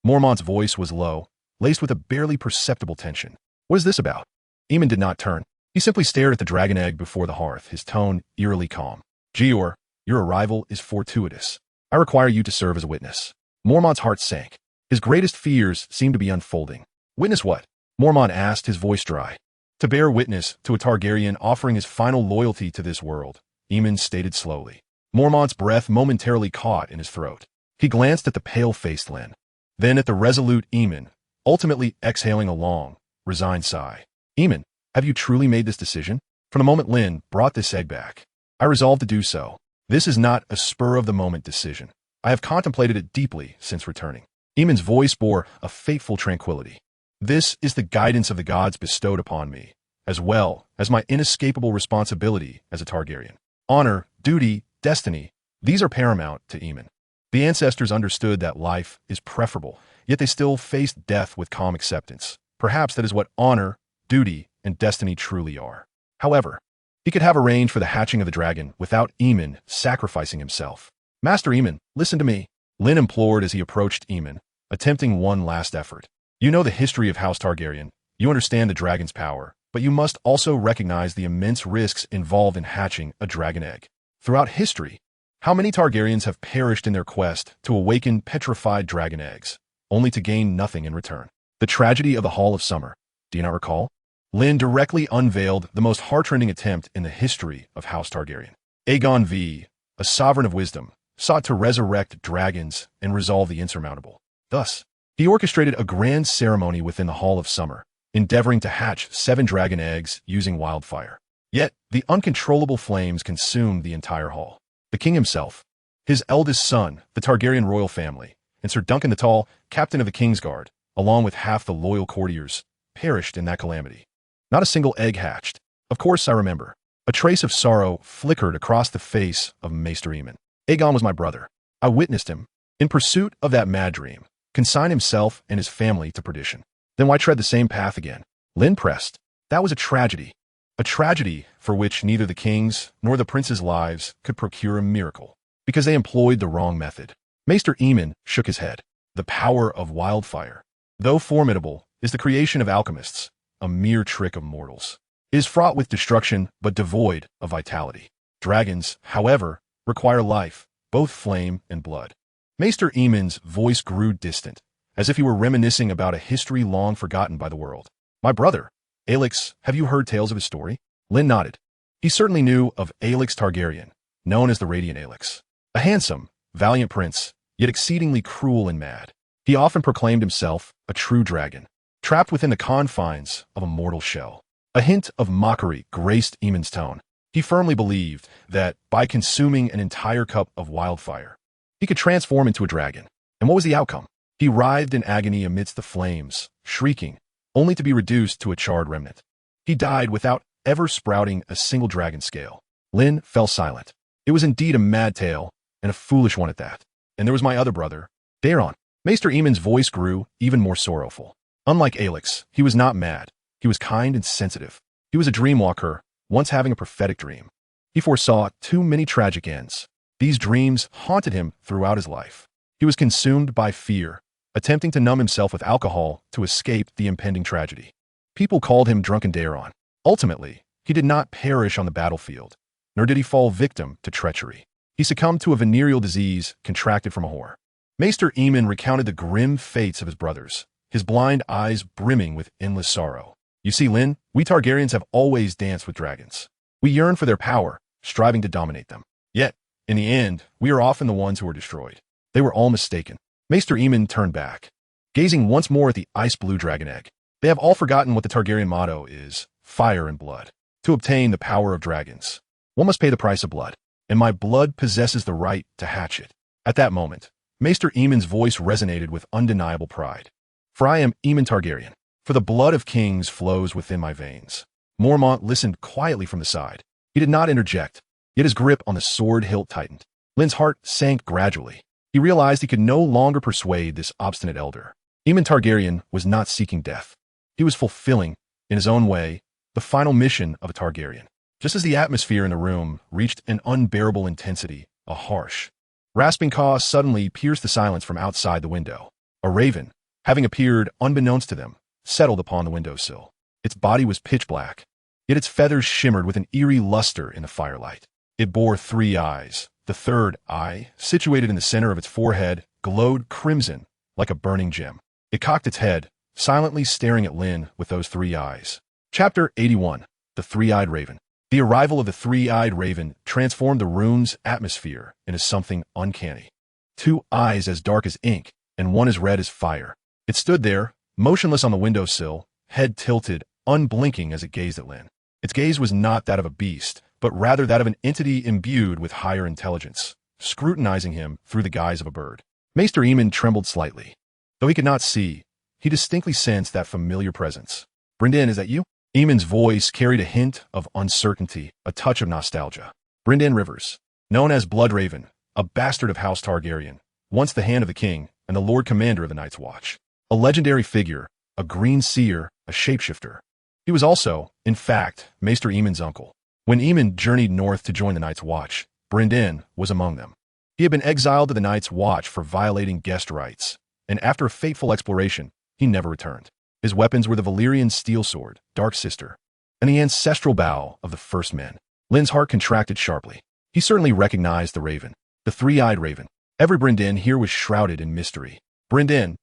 Mormont's voice was low, laced with a barely perceptible tension. What is this about? Aemon did not turn. He simply stared at the dragon egg before the hearth, his tone eerily calm. Gior, your arrival is fortuitous. I require you to serve as a witness. Mormont's heart sank. His greatest fears seemed to be unfolding. Witness what? Mormont asked, his voice dry. To bear witness to a Targaryen offering his final loyalty to this world, Aemon stated slowly. Mormont's breath momentarily caught in his throat. He glanced at the pale-faced Lynn, then at the resolute Aemon, ultimately exhaling a long, resigned sigh. Aemon, have you truly made this decision? From the moment Lynn brought this egg back, I resolved to do so. This is not a spur-of-the-moment decision. I have contemplated it deeply since returning. Aemon's voice bore a fateful tranquility. This is the guidance of the gods bestowed upon me, as well as my inescapable responsibility as a Targaryen. Honor, duty, destiny, these are paramount to Aemon. The ancestors understood that life is preferable, yet they still faced death with calm acceptance. Perhaps that is what honor, duty, and destiny truly are. However, he could have arranged for the hatching of the dragon without Aemon sacrificing himself. Master Aemon, listen to me, Lynn implored as he approached Aemon, attempting one last effort. You know the history of House Targaryen. You understand the dragon's power, but you must also recognize the immense risks involved in hatching a dragon egg. Throughout history, how many Targaryens have perished in their quest to awaken petrified dragon eggs, only to gain nothing in return? The tragedy of the Hall of Summer. Do you not recall? Lynn directly unveiled the most heart-rending attempt in the history of House Targaryen. Aegon V, a sovereign of wisdom, sought to resurrect dragons and resolve the insurmountable. Thus, he orchestrated a grand ceremony within the Hall of Summer, endeavoring to hatch 7 dragon eggs using wildfire. Yet, the uncontrollable flames consumed the entire hall. The king himself, his eldest son, the Targaryen royal family, and Sir Duncan the Tall, captain of the Kingsguard, along with half the loyal courtiers, perished in that calamity. Not a single egg hatched. Of course I remember. A trace of sorrow flickered across the face of Maester Aemon. Aegon was my brother. I witnessed him, in pursuit of that mad dream, consign himself and his family to perdition. Then why tread the same path again? Lynn pressed. That was a tragedy. A tragedy for which neither the king's nor the prince's lives could procure a miracle, because they employed the wrong method. Maester Aemon shook his head. The power of wildfire, though formidable, is the creation of alchemists, a mere trick of mortals. It is fraught with destruction, but devoid of vitality. Dragons, however, require life, both flame and blood. Maester Aemon's voice grew distant, as if he were reminiscing about a history long forgotten by the world. My brother, Aelix, have you heard tales of his story? Lynn nodded. He certainly knew of Aelix Targaryen, known as the Radiant Aelix. A handsome, valiant prince, yet exceedingly cruel and mad. He often proclaimed himself a true dragon, trapped within the confines of a mortal shell. A hint of mockery graced Aemon's tone. He firmly believed that by consuming an entire cup of wildfire, he could transform into a dragon. And what was the outcome? He writhed in agony amidst the flames, shrieking, only to be reduced to a charred remnant. He died without ever sprouting a single dragon scale. Lynn fell silent. It was indeed a mad tale, and a foolish one at that. And there was my other brother, Daeron. Maester Aemon's voice grew even more sorrowful. Unlike Aelix, he was not mad. He was kind and sensitive. He was a dreamwalker, once having a prophetic dream. He foresaw too many tragic ends. These dreams haunted him throughout his life. He was consumed by fear, attempting to numb himself with alcohol to escape the impending tragedy. People called him Drunken Daeron. Ultimately, he did not perish on the battlefield, nor did he fall victim to treachery. He succumbed to a venereal disease contracted from a whore. Maester Aemon recounted the grim fates of his brothers, his blind eyes brimming with endless sorrow. You see, Lynn, we Targaryens have always danced with dragons. We yearn for their power, striving to dominate them. Yet, in the end, we are often the ones who are destroyed. They were all mistaken. Maester Aemon turned back, gazing once more at the ice-blue dragon egg. They have all forgotten what the Targaryen motto is, fire and blood. To obtain the power of dragons, one must pay the price of blood, and my blood possesses the right to hatch it. At that moment, Maester Aemon's voice resonated with undeniable pride. For I am Aemon Targaryen, for the blood of kings flows within my veins. Mormont listened quietly from the side. He did not interject, yet his grip on the sword hilt tightened. Lynn's heart sank gradually. He realized he could no longer persuade this obstinate elder. Aemon Targaryen was not seeking death. He was fulfilling, in his own way, the final mission of a Targaryen. Just as the atmosphere in the room reached an unbearable intensity, a harsh, rasping caw suddenly pierced the silence from outside the window. A raven, having appeared unbeknownst to them, settled upon the windowsill. Its body was pitch black, yet its feathers shimmered with an eerie luster in the firelight. It bore 3 eyes. The third eye, situated in the center of its forehead, glowed crimson like a burning gem. It cocked its head, silently staring at Lynn with those 3 eyes. Chapter 81. The Three-Eyed Raven. The arrival of the three-eyed raven transformed the room's atmosphere into something uncanny. 2 eyes as dark as ink, and 1 as red as fire. It stood there, motionless on the windowsill, head tilted, unblinking as it gazed at Lynn. Its gaze was not that of a beast, but rather that of an entity imbued with higher intelligence, scrutinizing him through the guise of a bird. Maester Aemon trembled slightly. Though he could not see, he distinctly sensed that familiar presence. "Brynden, is that you?" Aemon's voice carried a hint of uncertainty, a touch of nostalgia. Brynden Rivers, known as Bloodraven, a bastard of House Targaryen, once the hand of the king and the Lord Commander of the Night's Watch. A legendary figure, a green seer, a shapeshifter. He was also, in fact, Maester Aemon's uncle. When Aemon journeyed north to join the Night's Watch, Brynden was among them. He had been exiled to the Night's Watch for violating guest rights, and after a fateful exploration, he never returned. His weapons were the Valyrian steel sword, Dark Sister, and the ancestral bow of the First Men. Lynn's heart contracted sharply. He certainly recognized the raven, the three-eyed raven. Every Brynden here was shrouded in mystery. Brynden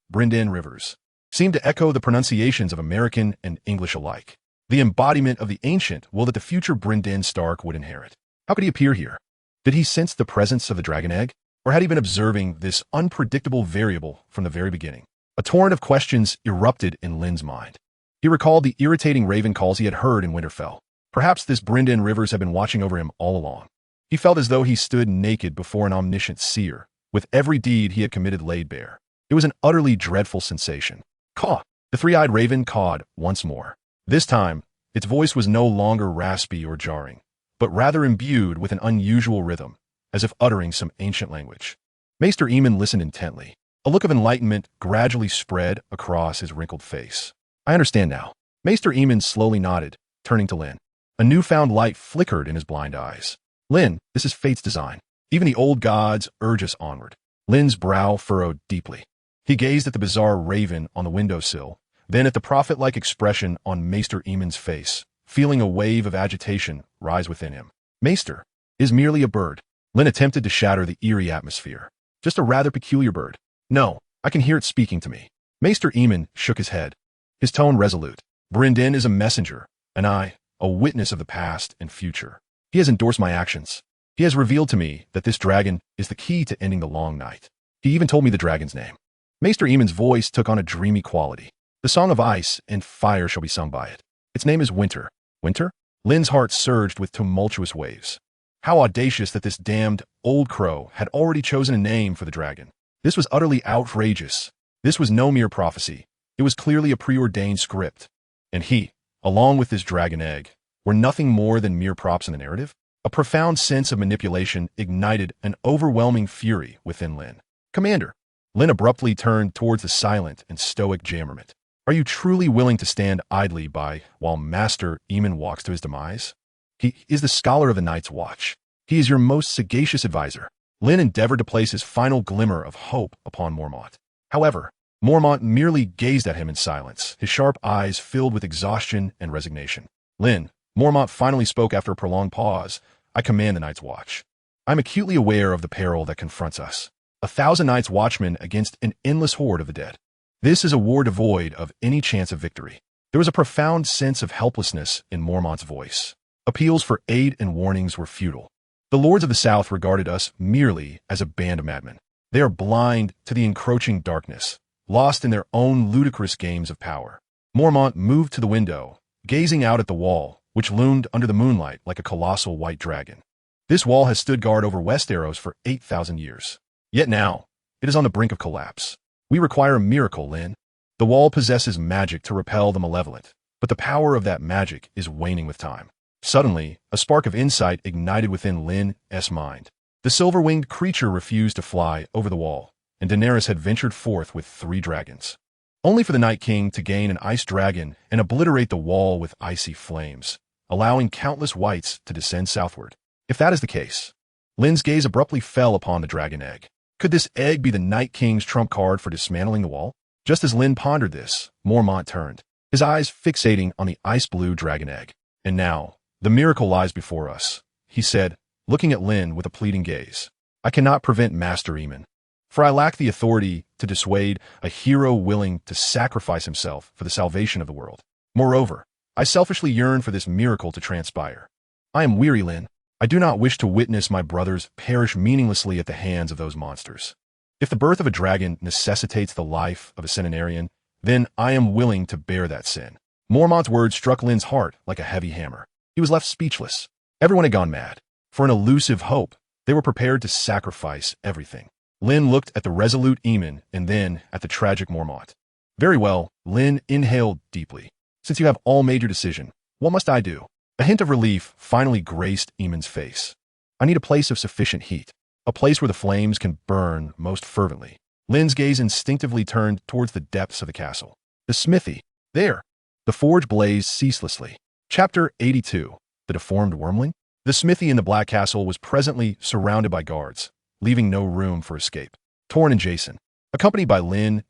Rivers, seemed to echo the pronunciations of American and English alike. The embodiment of the ancient will that the future Ned Stark would inherit. How could he appear here? Did he sense the presence of the dragon egg? Or had he been observing this unpredictable variable from the very beginning? A torrent of questions erupted in Lynn's mind. He recalled the irritating raven calls he had heard in Winterfell. Perhaps this Brynden Rivers had been watching over him all along. He felt as though he stood naked before an omniscient seer, with every deed he had committed laid bare. It was an utterly dreadful sensation. Caw! The three-eyed raven cawed once more. This time, its voice was no longer raspy or jarring, but rather imbued with an unusual rhythm, as if uttering some ancient language. Maester Aemon listened intently. A look of enlightenment gradually spread across his wrinkled face. "I understand now." Maester Aemon slowly nodded, turning to Lynn. A newfound light flickered in his blind eyes. "Lynn, this is fate's design. Even the old gods urge us onward." Lynn's brow furrowed deeply. He gazed at the bizarre raven on the windowsill, then at the prophet-like expression on Maester Aemon's face, feeling a wave of agitation rise within him. "Maester is merely a bird." Lynn attempted to shatter the eerie atmosphere. "Just a rather peculiar bird." "No, I can hear it speaking to me." Maester Aemon shook his head, his tone resolute. "Brynden is a messenger, and I, a witness of the past and future. He has endorsed my actions. He has revealed to me that this dragon is the key to ending the long night. He even told me the dragon's name." Maester Aemon's voice took on a dreamy quality. "The song of ice and fire shall be sung by it. Its name is Winter." "Winter?" Lynn's heart surged with tumultuous waves. How audacious that this damned old crow had already chosen a name for the dragon. This was utterly outrageous. This was no mere prophecy. It was clearly a preordained script. And he, along with this dragon egg, were nothing more than mere props in the narrative? A profound sense of manipulation ignited an overwhelming fury within Lynn. "Commander." Lynn abruptly turned towards the silent and stoic Jammermont. "Are you truly willing to stand idly by while Master Aemon walks to his demise? He is the scholar of the Night's Watch. He is your most sagacious advisor." Lynn endeavored to place his final glimmer of hope upon Mormont. However, Mormont merely gazed at him in silence, his sharp eyes filled with exhaustion and resignation. "Lynn," Mormont finally spoke after a prolonged pause, "I command the Night's Watch. I am acutely aware of the peril that confronts us. 1,000 Night's Watchmen against an endless horde of the dead. This is a war devoid of any chance of victory." There was a profound sense of helplessness in Mormont's voice. Appeals for aid and warnings were futile. The Lords of the South regarded us merely as a band of madmen. They are blind to the encroaching darkness, lost in their own ludicrous games of power. Mormont moved to the window, gazing out at the wall, which loomed under the moonlight like a colossal white dragon. This wall has stood guard over Westeros for 8,000 years. Yet now, it is on the brink of collapse. We require a miracle, Lynn. The wall possesses magic to repel the malevolent, but the power of that magic is waning with time. Suddenly, a spark of insight ignited within Lynn's mind. The silver-winged creature refused to fly over the wall, and Daenerys had ventured forth with 3 dragons. Only for the Night King to gain an ice dragon and obliterate the wall with icy flames, allowing countless whites to descend southward. If that is the case, Lynn's gaze abruptly fell upon the dragon egg. Could this egg be the Night King's trump card for dismantling the wall? Just as Lynn pondered this, Mormont turned, his eyes fixating on the ice-blue dragon egg. And now, the miracle lies before us, he said, looking at Lynn with a pleading gaze. I cannot prevent Master Eamon, for I lack the authority to dissuade a hero willing to sacrifice himself for the salvation of the world. Moreover, I selfishly yearn for this miracle to transpire. I am weary, Lynn. I do not wish to witness my brothers perish meaninglessly at the hands of those monsters. If the birth of a dragon necessitates the life of a centenarian, then I am willing to bear that sin. Mormont's words struck Lynn's heart like a heavy hammer. He was left speechless. Everyone had gone mad. For an elusive hope, they were prepared to sacrifice everything. Lynn looked at the resolute Eamon and then at the tragic Mormont. Very well, Lynn inhaled deeply. Since you have all made your decision, what must I do? A hint of relief finally graced Eamon's face. I need a place of sufficient heat, a place where the flames can burn most fervently. Lynn's gaze instinctively turned towards the depths of the castle. The smithy. There. The forge blazed ceaselessly. Chapter 82. The Deformed Wormling? The smithy in the Black Castle was presently surrounded by guards, leaving no room for escape. Torn and Jason, accompanied by Lynn's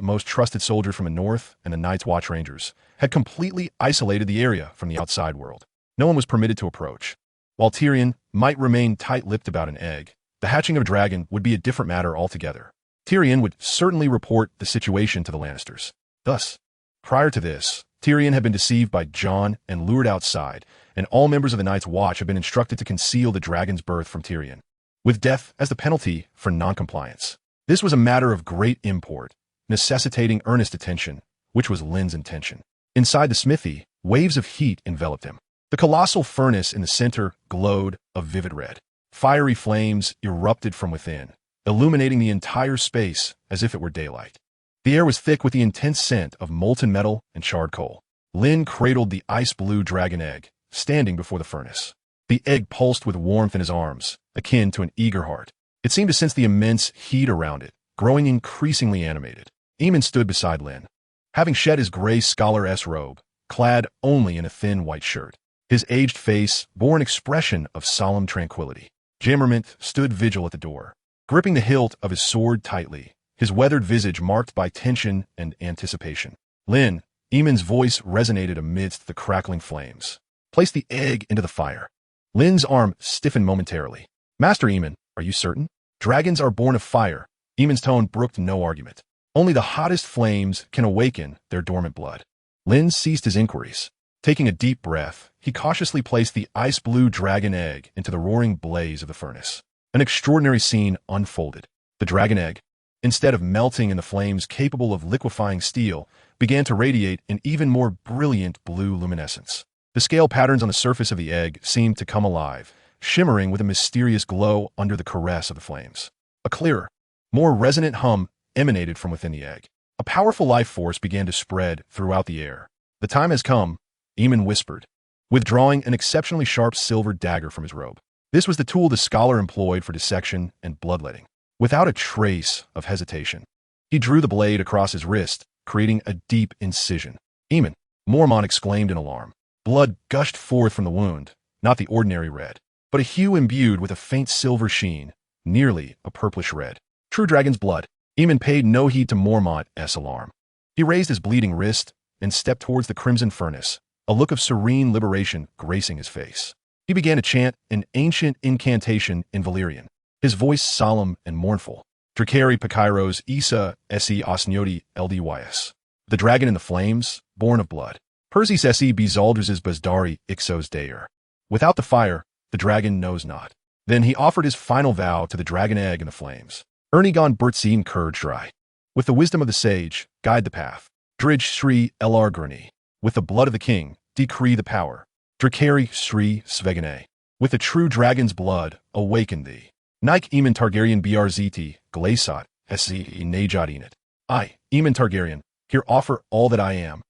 most trusted soldier from the north and the Night's Watch Rangers, had completely isolated the area from the outside world. No one was permitted to approach. While Tyrion might remain tight-lipped about an egg, the hatching of a dragon would be a different matter altogether. Tyrion would certainly report the situation to the Lannisters. Thus, prior to this, Tyrion had been deceived by Jon and lured outside, and all members of the Night's Watch had been instructed to conceal the dragon's birth from Tyrion, with death as the penalty for noncompliance. This was a matter of great import, necessitating earnest attention, which was Lynn's intention. Inside the smithy, waves of heat enveloped him. The colossal furnace in the center glowed a vivid red. Fiery flames erupted from within, illuminating the entire space as if it were daylight. The air was thick with the intense scent of molten metal and charred coal. Lynn cradled the ice-blue dragon egg, standing before the furnace. The egg pulsed with warmth in his arms, akin to an eager heart. It seemed to sense the immense heat around it, growing increasingly animated. Eamon stood beside Lynn, having shed his gray scholar-esque robe, clad only in a thin white shirt. His aged face bore an expression of solemn tranquility. Jammermint stood vigil at the door, gripping the hilt of his sword tightly, his weathered visage marked by tension and anticipation. Lynn, Eamon's voice resonated amidst the crackling flames. Place the egg into the fire. Lynn's arm stiffened momentarily. Master Eamon, are you certain? Dragons are born of fire. Eamon's tone brooked no argument. Only the hottest flames can awaken their dormant blood. Lynn ceased his inquiries. Taking a deep breath, he cautiously placed the ice-blue dragon egg into the roaring blaze of the furnace. An extraordinary scene unfolded. The dragon egg, instead of melting in the flames capable of liquefying steel, began to radiate an even more brilliant blue luminescence. The scale patterns on the surface of the egg seemed to come alive, shimmering with a mysterious glow under the caress of the flames. A clearer, more resonant hum emanated from within the egg. A powerful life force began to spread throughout the air. The time has come, Eamon whispered, withdrawing an exceptionally sharp silver dagger from his robe. This was the tool the scholar employed for dissection and bloodletting. Without a trace of hesitation, he drew the blade across his wrist, creating a deep incision. Eamon, Mormont exclaimed in alarm. Blood gushed forth from the wound, not the ordinary red, but a hue imbued with a faint silver sheen, nearly a purplish red. True dragon's blood. Eamon paid no heed to Mormont's alarm. He raised his bleeding wrist and stepped towards the crimson furnace, a look of serene liberation gracing his face. He began to chant an ancient incantation in Valyrian, his voice solemn and mournful. Drakari Pakairos Isa Se Osnioti Ldys. The dragon in the flames, born of blood. Persis Se Bezaldres Bazdari Ixos Daer. Without the fire, the dragon knows not. Then he offered his final vow to the dragon egg in the flames. Ernigon Bertzin Kurdrai. With the wisdom of the sage, guide the path. Dridge Sri Elar Gurney. With the blood of the king, decree the power. Drakari Sri Svegane. With the true dragon's blood, awaken thee. Nike Eamon Targaryen Brzt, Glaesot, Se Najadinit. I, Eamon Targaryen, here offer all that I am.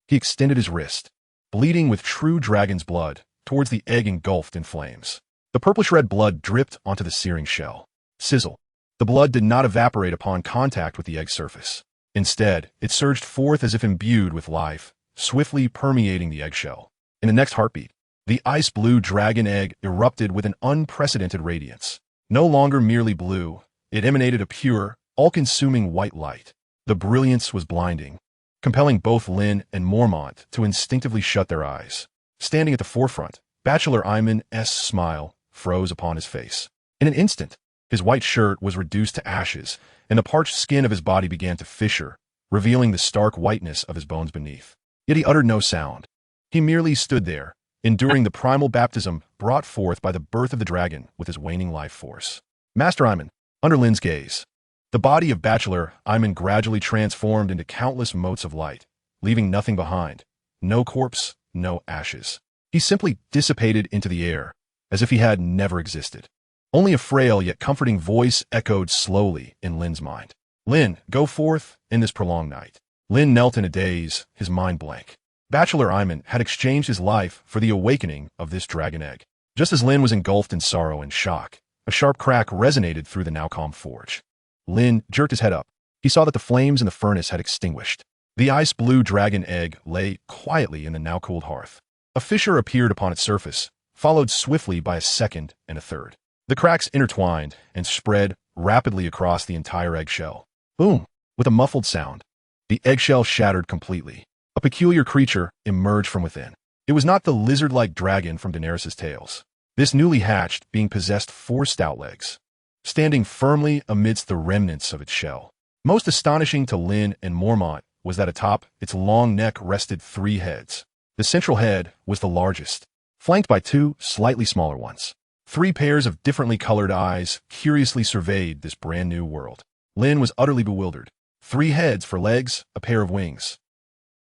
He extended his wrist, bleeding with true dragon's blood, towards the egg engulfed in flames. The purplish-red blood dripped onto the searing shell. Sizzle. The blood did not evaporate upon contact with the egg's surface. Instead, it surged forth as if imbued with life, swiftly permeating the eggshell. In the next heartbeat, the ice-blue dragon egg erupted with an unprecedented radiance. No longer merely blue, it emanated a pure, all-consuming white light. The brilliance was blinding, compelling both Lynn and Mormont to instinctively shut their eyes. Standing at the forefront, Bachelor Iman's smile froze upon his face. In an instant, his white shirt was reduced to ashes, and the parched skin of his body began to fissure, revealing the stark whiteness of his bones beneath. Yet he uttered no sound. He merely stood there, enduring the primal baptism brought forth by the birth of the dragon with his waning life force. Master Iman, under Lynn's gaze, the body of Bachelor Iman gradually transformed into countless motes of light, leaving nothing behind. No corpse, no ashes. He simply dissipated into the air, as if he had never existed. Only a frail yet comforting voice echoed slowly in Lynn's mind. Lynn, go forth in this prolonged night. Lynn knelt in a daze, his mind blank. Bachelor Iman had exchanged his life for the awakening of this dragon egg. Just as Lynn was engulfed in sorrow and shock, a sharp crack resonated through the now calm forge. Lynn jerked his head up. He saw that the flames in the furnace had extinguished. The ice-blue dragon egg lay quietly in the now cooled hearth. A fissure appeared upon its surface, followed swiftly by a second and a third. The cracks intertwined and spread rapidly across the entire eggshell. Boom! With a muffled sound, the eggshell shattered completely. A peculiar creature emerged from within. It was not the lizard-like dragon from Daenerys' tales. This newly hatched being possessed 4 stout legs, standing firmly amidst the remnants of its shell. Most astonishing to Lynn and Mormont was that atop its long neck rested 3 heads. The central head was the largest, flanked by 2 slightly smaller ones. 3 pairs of differently colored eyes curiously surveyed this brand new world. Lynn was utterly bewildered. 3 heads for legs, a pair of wings.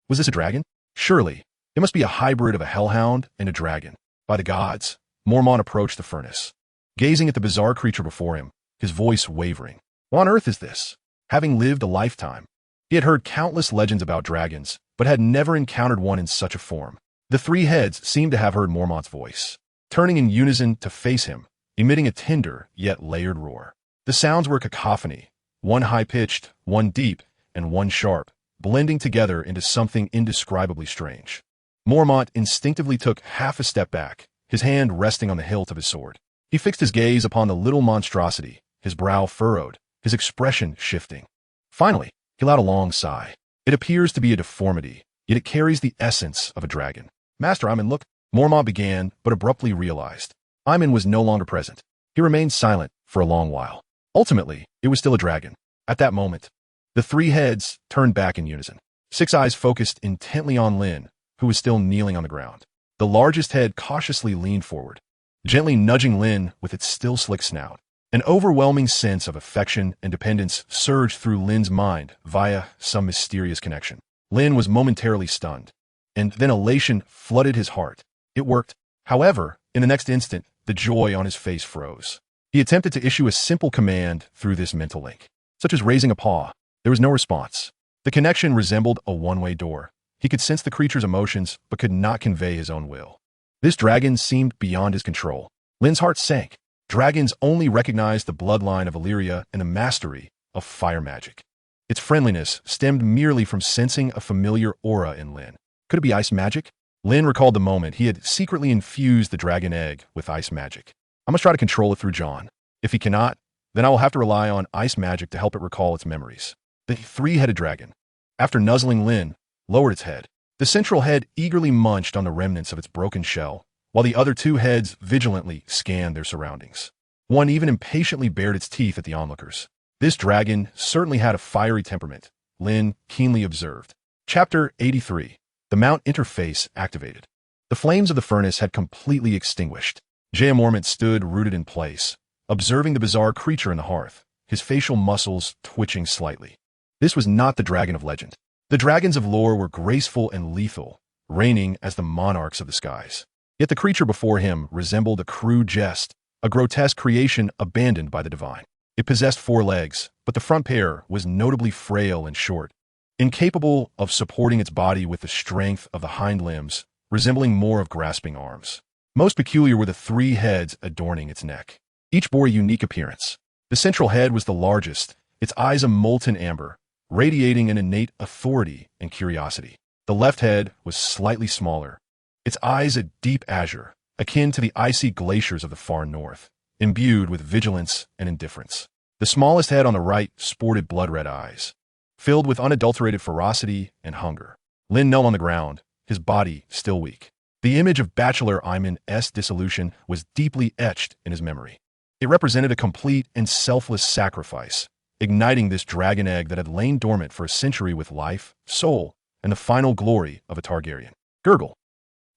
Was this a dragon? Surely, it must be a hybrid of a hellhound and a dragon. By the gods, Mormont approached the furnace, gazing at the bizarre creature before him, his voice wavering. What on earth is this? Having lived a lifetime, he had heard countless legends about dragons, but had never encountered one in such a form. The 3 heads seemed to have heard Mormont's voice, turning in unison to face him, emitting a tender yet layered roar. The sounds were a cacophony, one high-pitched, one deep, and one sharp, blending together into something indescribably strange. Mormont instinctively took half a step back, his hand resting on the hilt of his sword. He fixed his gaze upon the little monstrosity, his brow furrowed, his expression shifting. Finally, he let out a long sigh. It appears to be a deformity, yet it carries the essence of a dragon. Master Iman, look, Mormont began, but abruptly realized. Iman was no longer present. He remained silent for a long while. Ultimately, it was still a dragon. At that moment, the 3 heads turned back in unison. 6 eyes focused intently on Lynn, who was still kneeling on the ground. The largest head cautiously leaned forward, gently nudging Lynn with its still slick snout. An overwhelming sense of affection and dependence surged through Lynn's mind via some mysterious connection. Lynn was momentarily stunned, and then elation flooded his heart. It worked. However, in the next instant, the joy on his face froze. He attempted to issue a simple command through this mental link, such as raising a paw. There was no response. The connection resembled a one-way door. He could sense the creature's emotions, but could not convey his own will. This dragon seemed beyond his control. Lynn's heart sank. Dragons only recognized the bloodline of Illyria and the mastery of fire magic. Its friendliness stemmed merely from sensing a familiar aura in Lynn. Could it be ice magic? Lynn recalled the moment he had secretly infused the dragon egg with ice magic. I must try to control it through Jon. If he cannot, then I will have to rely on ice magic to help it recall its memories. The 3-headed dragon, after nuzzling Lynn, lowered its head. The central head eagerly munched on the remnants of its broken shell, while the other 2 heads vigilantly scanned their surroundings. One even impatiently bared its teeth at the onlookers. This dragon certainly had a fiery temperament, Lynn keenly observed. Chapter 83. The Mount Interface activated. The flames of the furnace had completely extinguished. Mormont stood rooted in place, observing the bizarre creature in the hearth, his facial muscles twitching slightly. This was not the dragon of legend. The dragons of lore were graceful and lethal, reigning as the monarchs of the skies. Yet the creature before him resembled a crude jest, a grotesque creation abandoned by the divine. It possessed 4 legs, but the front pair was notably frail and short, incapable of supporting its body with the strength of the hind limbs, resembling more of grasping arms. Most peculiar were the 3 heads adorning its neck. Each bore a unique appearance. The central head was the largest, its eyes a molten amber, radiating an innate authority and curiosity. The left head was slightly smaller, its eyes a deep azure, akin to the icy glaciers of the far north, imbued with vigilance and indifference. The smallest head on the right sported blood-red eyes, filled with unadulterated ferocity and hunger. Lynn knelt on the ground, his body still weak. The image of Bachelor Iman's dissolution was deeply etched in his memory. It represented a complete and selfless sacrifice, igniting this dragon egg that had lain dormant for a century with life, soul, and the final glory of a Targaryen. Gurgle.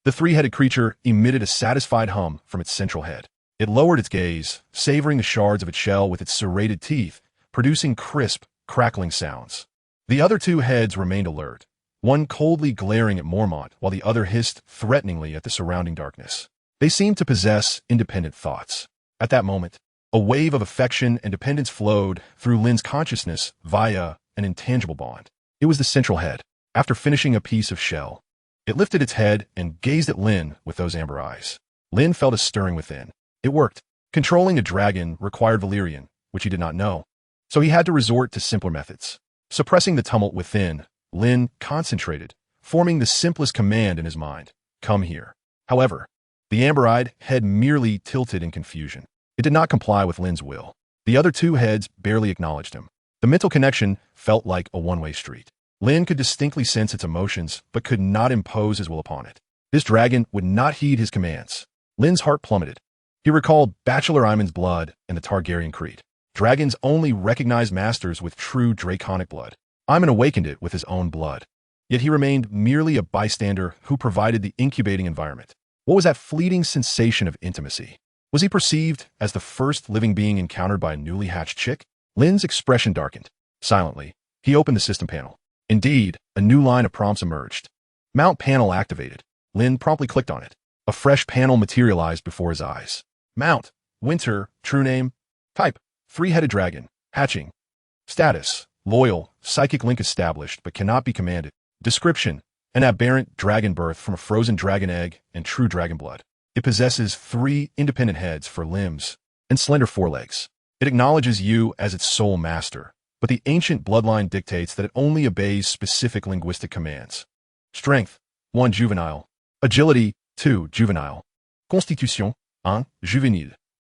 The three-headed creature emitted a satisfied hum from its central head. It lowered its gaze, savoring the shards of its shell with its serrated teeth, producing crisp, crackling sounds. The other two heads remained alert, one coldly glaring at Mormont while the other hissed threateningly at the surrounding darkness. They seemed to possess independent thoughts. At that moment, a wave of affection and dependence flowed through Lynn's consciousness via an intangible bond. It was the central head. After finishing a piece of shell, it lifted its head and gazed at Lynn with those amber eyes. Lynn felt a stirring within. It worked. Controlling a dragon required Valyrian, which he did not know, so he had to resort to simpler methods. Suppressing the tumult within, Lynn concentrated, forming the simplest command in his mind: come here. However, the amber-eyed head merely tilted in confusion. It did not comply with Lynn's will. The other two heads barely acknowledged him. The mental connection felt like a one-way street. Lynn could distinctly sense its emotions, but could not impose his will upon it. This dragon would not heed his commands. Lynn's heart plummeted. He recalled Bachelor Iman's blood and the Targaryen creed. Dragons only recognize masters with true draconic blood. Iman awakened it with his own blood. Yet he remained merely a bystander who provided the incubating environment. What was that fleeting sensation of intimacy? Was he perceived as the first living being encountered by a newly hatched chick? Lynn's expression darkened. Silently, he opened the system panel. Indeed, a new line of prompts emerged. Mount panel activated. Lynn promptly clicked on it. A fresh panel materialized before his eyes. Mount, Winter, true name, type, three-headed dragon, hatching. Status, loyal, psychic link established but cannot be commanded. Description, an aberrant dragon birth from a frozen dragon egg and true dragon blood. It possesses 3 independent heads for limbs and slender forelegs. It acknowledges you as its sole master, but the ancient bloodline dictates that it only obeys specific linguistic commands. Strength, 1 juvenile. Agility, 2 juvenile. Constitution, 1 juvenile.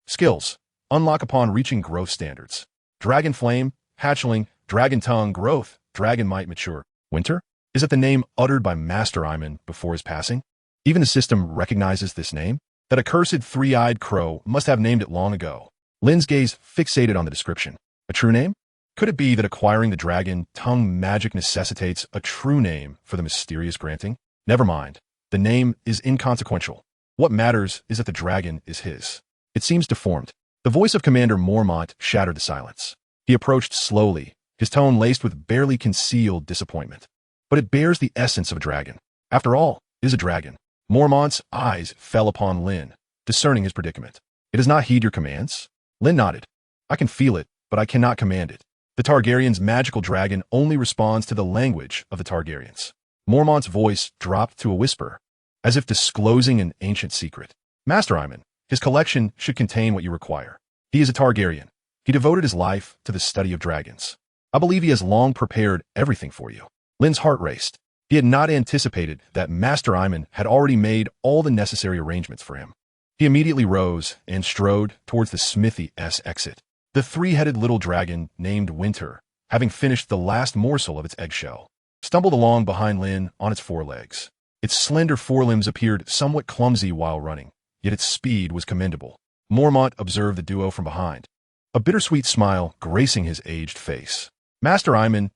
Skills, unlock upon reaching growth standards. Dragon flame, hatchling, dragon tongue, growth, dragon might mature. Winter? Is it the name uttered by Master Iman before his passing? Even the system recognizes this name? That accursed three-eyed crow must have named it long ago. Lynn's gaze fixated on the description. A true name? Could it be that acquiring the dragon tongue magic necessitates a true name for the mysterious granting? Never mind. The name is inconsequential. What matters is that the dragon is his. It seems deformed. The voice of Commander Mormont shattered the silence. He approached slowly, his tone laced with barely concealed disappointment. But it bears the essence of a dragon. After all, it is a dragon. Mormont's eyes fell upon Lynn, discerning his predicament. It does not heed your commands? Lynn nodded. I can feel it, but I cannot command it. The Targaryen's magical dragon only responds to the language of the Targaryens. Mormont's voice dropped to a whisper, as if disclosing an ancient secret. Master Iman, his collection should contain what you require. He is a Targaryen. He devoted his life to the study of dragons. I believe he has long prepared everything for you. Lynn's heart raced. He had not anticipated that Master Iman had already made all the necessary arrangements for him. He immediately rose and strode towards the smithy's exit. The 3-headed little dragon, named Winter, having finished the last morsel of its eggshell, stumbled along behind Lynn on its forelegs. Its slender forelimbs appeared somewhat clumsy while running, yet its speed was commendable. Mormont observed the duo from behind, a bittersweet smile gracing his aged face. Master Iman's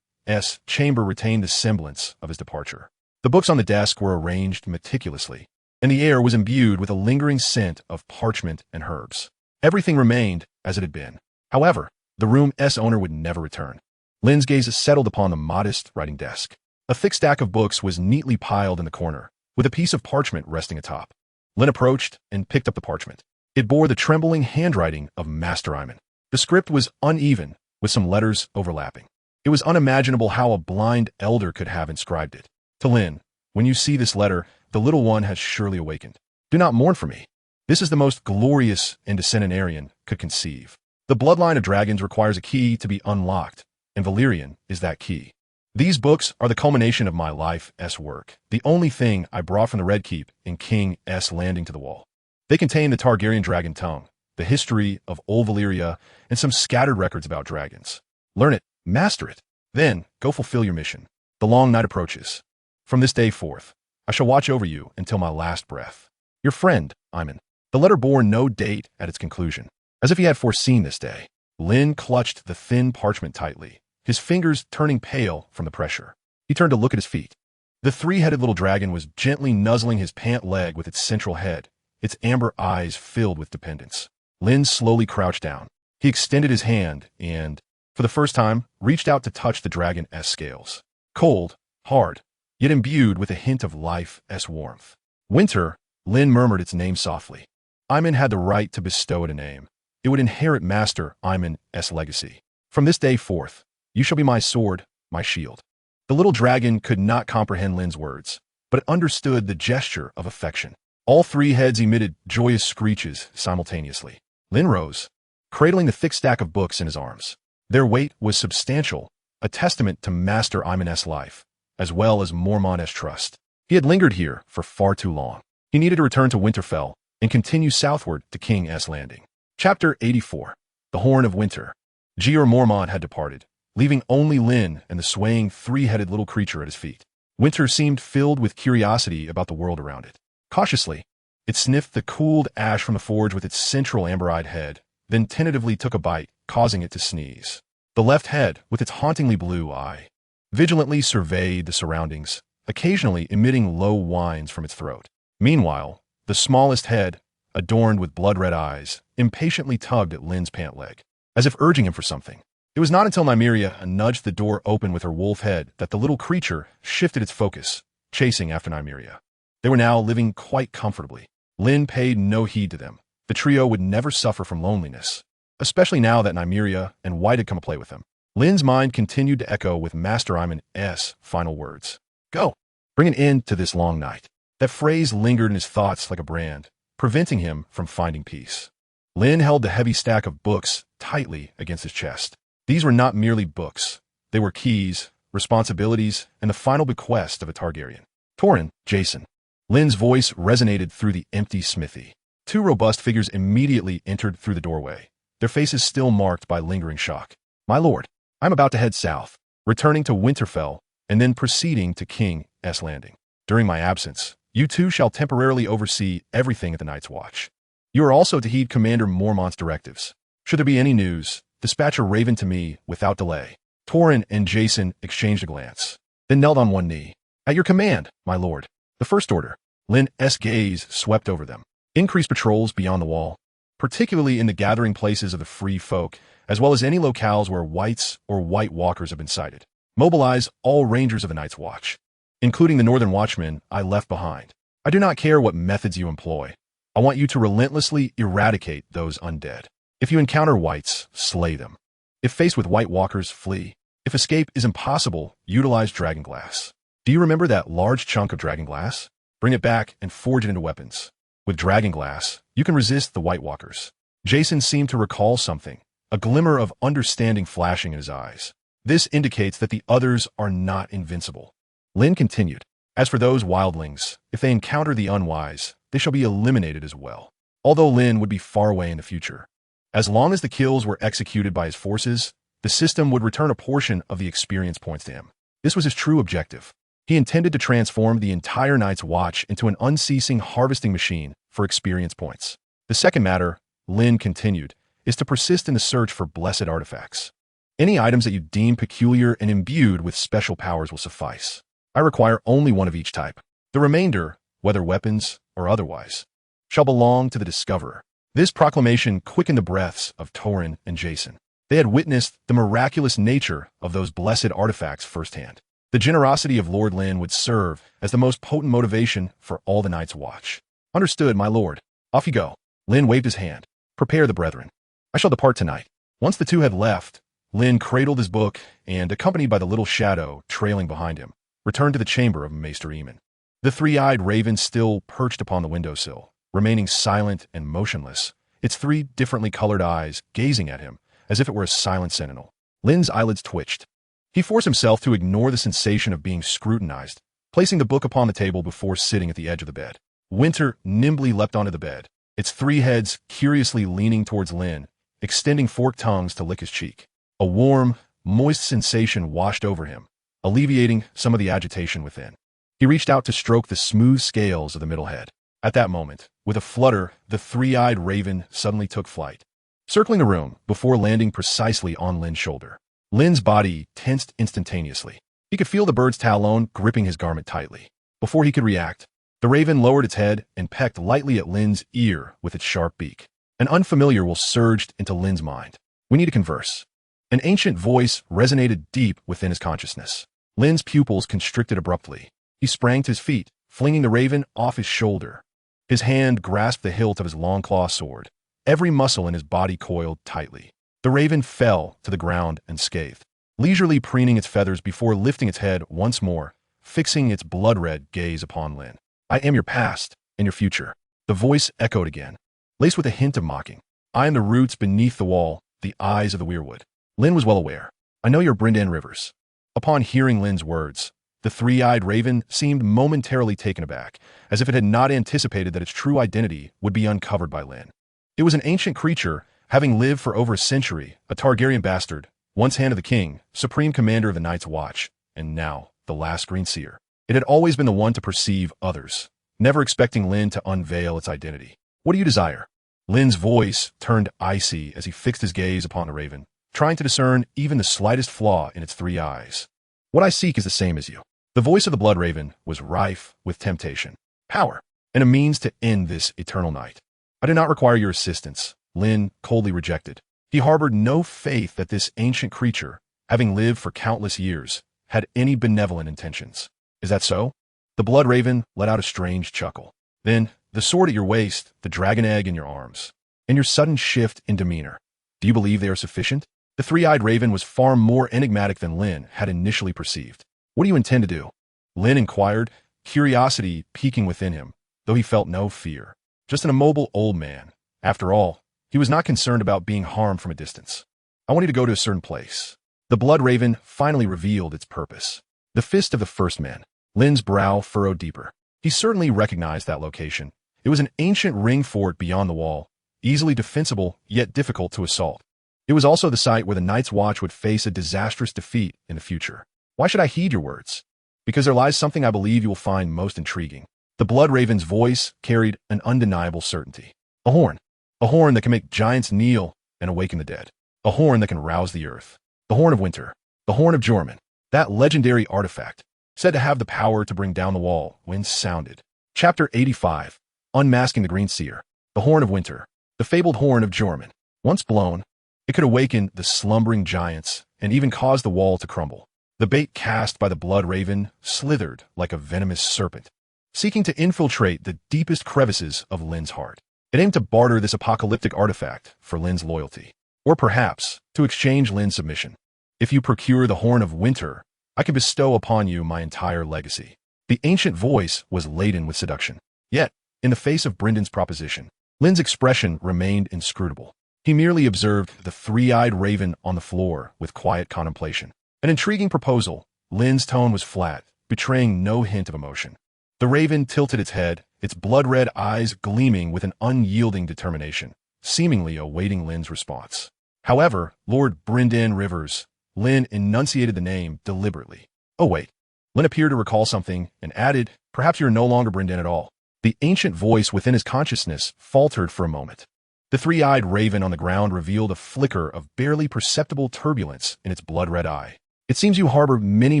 chamber retained the semblance of his departure. The books on the desk were arranged meticulously, and the air was imbued with a lingering scent of parchment and herbs. Everything remained as it had been. However, the room's owner would never return. Lynn's gaze settled upon the modest writing desk. A thick stack of books was neatly piled in the corner, with a piece of parchment resting atop. Lynn approached and picked up the parchment. It bore the trembling handwriting of Master Iman. The script was uneven, with some letters overlapping. It was unimaginable how a blind elder could have inscribed it. To Lynn, when you see this letter, the little one has surely awakened. Do not mourn for me. This is the most glorious and Descendantarian could conceive. The bloodline of dragons requires a key to be unlocked, and Valyrian is that key. These books are the culmination of my life's work, the only thing I brought from the Red Keep in King's Landing to the Wall. They contain the Targaryen dragon tongue, the history of old Valyria, and some scattered records about dragons. Learn it, master it, then go fulfill your mission. The long night approaches. From this day forth, I shall watch over you until my last breath. Your friend, Iman. The letter bore no date at its conclusion. As if he had foreseen this day, Lynn clutched the thin parchment tightly, his fingers turning pale from the pressure. He turned to look at his feet. The three-headed little dragon was gently nuzzling his pant leg with its central head, its amber eyes filled with dependence. Lynn slowly crouched down. He extended his hand and, for the first time, reached out to touch the dragon's scales. Cold, hard, yet imbued with a hint of life's warmth. Winter, Lynn murmured its name softly. Iman had the right to bestow it a name. It would inherit Master Iman's legacy. From this day forth, you shall be my sword, my shield. The little dragon could not comprehend Lynn's words, but it understood the gesture of affection. All three heads emitted joyous screeches simultaneously. Lynn rose, cradling the thick stack of books in his arms. Their weight was substantial, a testament to Master Iman's life, as well as Mormont's trust. He had lingered here for far too long. He needed to return to Winterfell and continue southward to King's Landing. Chapter 84. The Horn of Winter. Jeor Mormont had departed, leaving only Lynn and the swaying three-headed little creature at his feet. Winter seemed filled with curiosity about the world around it. Cautiously, it sniffed the cooled ash from the forge with its central amber-eyed head, then tentatively took a bite, causing it to sneeze. The left head, with its hauntingly blue eye, vigilantly surveyed the surroundings, occasionally emitting low whines from its throat. Meanwhile, the smallest head, adorned with blood-red eyes, impatiently tugged at Lynn's pant leg, as if urging him for something. It was not until Nymeria nudged the door open with her wolf head that the little creature shifted its focus, chasing after Nymeria. They were now living quite comfortably. Lynn paid no heed to them. The trio would never suffer from loneliness, especially now that Nymeria and White had come to play with them. Lynn's mind continued to echo with Master Iman's final words. Go! Bring an end to this long night. That phrase lingered in his thoughts like a brand, preventing him from finding peace. Lynn held the heavy stack of books tightly against his chest. These were not merely books. They were keys, responsibilities, and the final bequest of a Targaryen. Torrhen, Jason. Lynn's voice resonated through the empty smithy. Two robust figures immediately entered through the doorway, their faces still marked by lingering shock. My lord, I'm about to head south, returning to Winterfell, and then proceeding to King's Landing. During my absence, you two shall temporarily oversee everything at the Night's Watch. You are also to heed Commander Mormont's directives. Should there be any news, dispatch a raven to me without delay. Torrhen and Jason exchanged a glance, then knelt on one knee. At your command, my lord. The first order. Lynn's gaze swept over them. Increase patrols beyond the wall, particularly in the gathering places of the free folk, as well as any locales where whites or white walkers have been sighted. Mobilize all rangers of the Night's Watch, including the Northern Watchmen I left behind. I do not care what methods you employ. I want you to relentlessly eradicate those undead. If you encounter whites, slay them. If faced with white walkers, flee. If escape is impossible, utilize dragonglass. Do you remember that large chunk of dragonglass? Bring it back and forge it into weapons. With dragonglass, you can resist the White Walkers. Jason seemed to recall something, a glimmer of understanding flashing in his eyes. This indicates that the others are not invincible. Lynn continued, as for those wildlings, if they encounter the unwise, they shall be eliminated as well. Although Lynn would be far away in the future, as long as the kills were executed by his forces, the system would return a portion of the experience points to him. This was his true objective. He intended to transform the entire Night's Watch into an unceasing harvesting machine for experience points. The second matter, Lynn continued, is to persist in the search for blessed artifacts. Any items that you deem peculiar and imbued with special powers will suffice. I require only one of each type. The remainder, whether weapons or otherwise, shall belong to the discoverer. This proclamation quickened the breaths of Torrhen and Jason. They had witnessed the miraculous nature of those blessed artifacts firsthand. The generosity of Lord Lynn would serve as the most potent motivation for all the Night's Watch. Understood, my lord. Off you go. Lynn waved his hand. Prepare the brethren. I shall depart tonight. Once the two had left, Lynn cradled his book and, accompanied by the little shadow trailing behind him, returned to the chamber of Maester Aemon. The three-eyed raven still perched upon the windowsill, remaining silent and motionless, its three differently colored eyes gazing at him as if it were a silent sentinel. Lynn's eyelids twitched. He forced himself to ignore the sensation of being scrutinized, placing the book upon the table before sitting at the edge of the bed. Winter nimbly leapt onto the bed, its three heads curiously leaning towards Lynn, extending forked tongues to lick his cheek. A warm, moist sensation washed over him, alleviating some of the agitation within. He reached out to stroke the smooth scales of the middle head. At that moment, with a flutter, the three-eyed raven suddenly took flight, circling the room before landing precisely on Lynn's shoulder. Lynn's body tensed instantaneously. He could feel the bird's talon gripping his garment tightly. Before he could react, the raven lowered its head and pecked lightly at Lynn's ear with its sharp beak. An unfamiliar will surged into Lynn's mind. "We need to converse." An ancient voice resonated deep within his consciousness. Lynn's pupils constricted abruptly. He sprang to his feet, flinging the raven off his shoulder. His hand grasped the hilt of his long claw sword. Every muscle in his body coiled tightly. The raven fell to the ground unscathed, leisurely preening its feathers before lifting its head once more, fixing its blood-red gaze upon Lynn. "I am your past and your future." The voice echoed again, laced with a hint of mocking. "I am the roots beneath the wall, the eyes of the weirwood." Lynn was well aware. "I know your Brynden Rivers." Upon hearing Lynn's words, the three-eyed raven seemed momentarily taken aback, as if it had not anticipated that its true identity would be uncovered by Lynn. It was an ancient creature, having lived for over a century, a Targaryen bastard, once hand of the king, supreme commander of the Night's Watch, and now the last Green Seer. It had always been the one to perceive others, never expecting Lynn to unveil its identity. "What do you desire?" Lynn's voice turned icy as he fixed his gaze upon the raven, trying to discern even the slightest flaw in its three eyes. "What I seek is the same as you." The voice of the blood raven was rife with temptation, power, and a means to end this eternal night. "I do not require your assistance," Lynn coldly rejected. He harbored no faith that this ancient creature, having lived for countless years, had any benevolent intentions. "Is that so?" The blood raven let out a strange chuckle. "Then, the sword at your waist, the dragon egg in your arms, and your sudden shift in demeanor. Do you believe they are sufficient?" The three-eyed raven was far more enigmatic than Lynn had initially perceived. "What do you intend to do?" Lynn inquired, curiosity piquing within him, though he felt no fear. Just an immobile old man. After all, he was not concerned about being harmed from a distance. "I want you to go to a certain place." The blood raven finally revealed its purpose. The fist of the first man. Lynn's brow furrowed deeper. He certainly recognized that location. It was an ancient ring fort beyond the wall, easily defensible yet difficult to assault. It was also the site where the Night's Watch would face a disastrous defeat in the future. "Why should I heed your words?" "Because there lies something I believe you will find most intriguing." The blood raven's voice carried an undeniable certainty. "A horn. A horn that can make giants kneel and awaken the dead. A horn that can rouse the earth. The Horn of Winter. The Horn of Jormungand. That legendary artifact, said to have the power to bring down the wall when sounded." Chapter 85. Unmasking the Green Seer. The Horn of Winter. The fabled Horn of Jormungand. Once blown, it could awaken the slumbering giants and even cause the wall to crumble. The bait cast by the blood raven slithered like a venomous serpent, seeking to infiltrate the deepest crevices of Lynn's heart. It aimed to barter this apocalyptic artifact for Lynn's loyalty, or perhaps to exchange Lynn's submission. "If you procure the Horn of Winter, I can bestow upon you my entire legacy." The ancient voice was laden with seduction. Yet, in the face of Brynden's proposition, Lynn's expression remained inscrutable. He merely observed the three-eyed raven on the floor with quiet contemplation. An intriguing proposal. Lynn's tone was flat, betraying no hint of emotion. The raven tilted its head, its blood-red eyes gleaming with an unyielding determination, seemingly awaiting Lynn's response. However, Lord Brynden Rivers, Lynn enunciated the name deliberately. "Oh wait." Lynn appeared to recall something and added, "Perhaps you're no longer Brynden at all." The ancient voice within his consciousness faltered for a moment. The three-eyed raven on the ground revealed a flicker of barely perceptible turbulence in its blood-red eye. "It seems you harbor many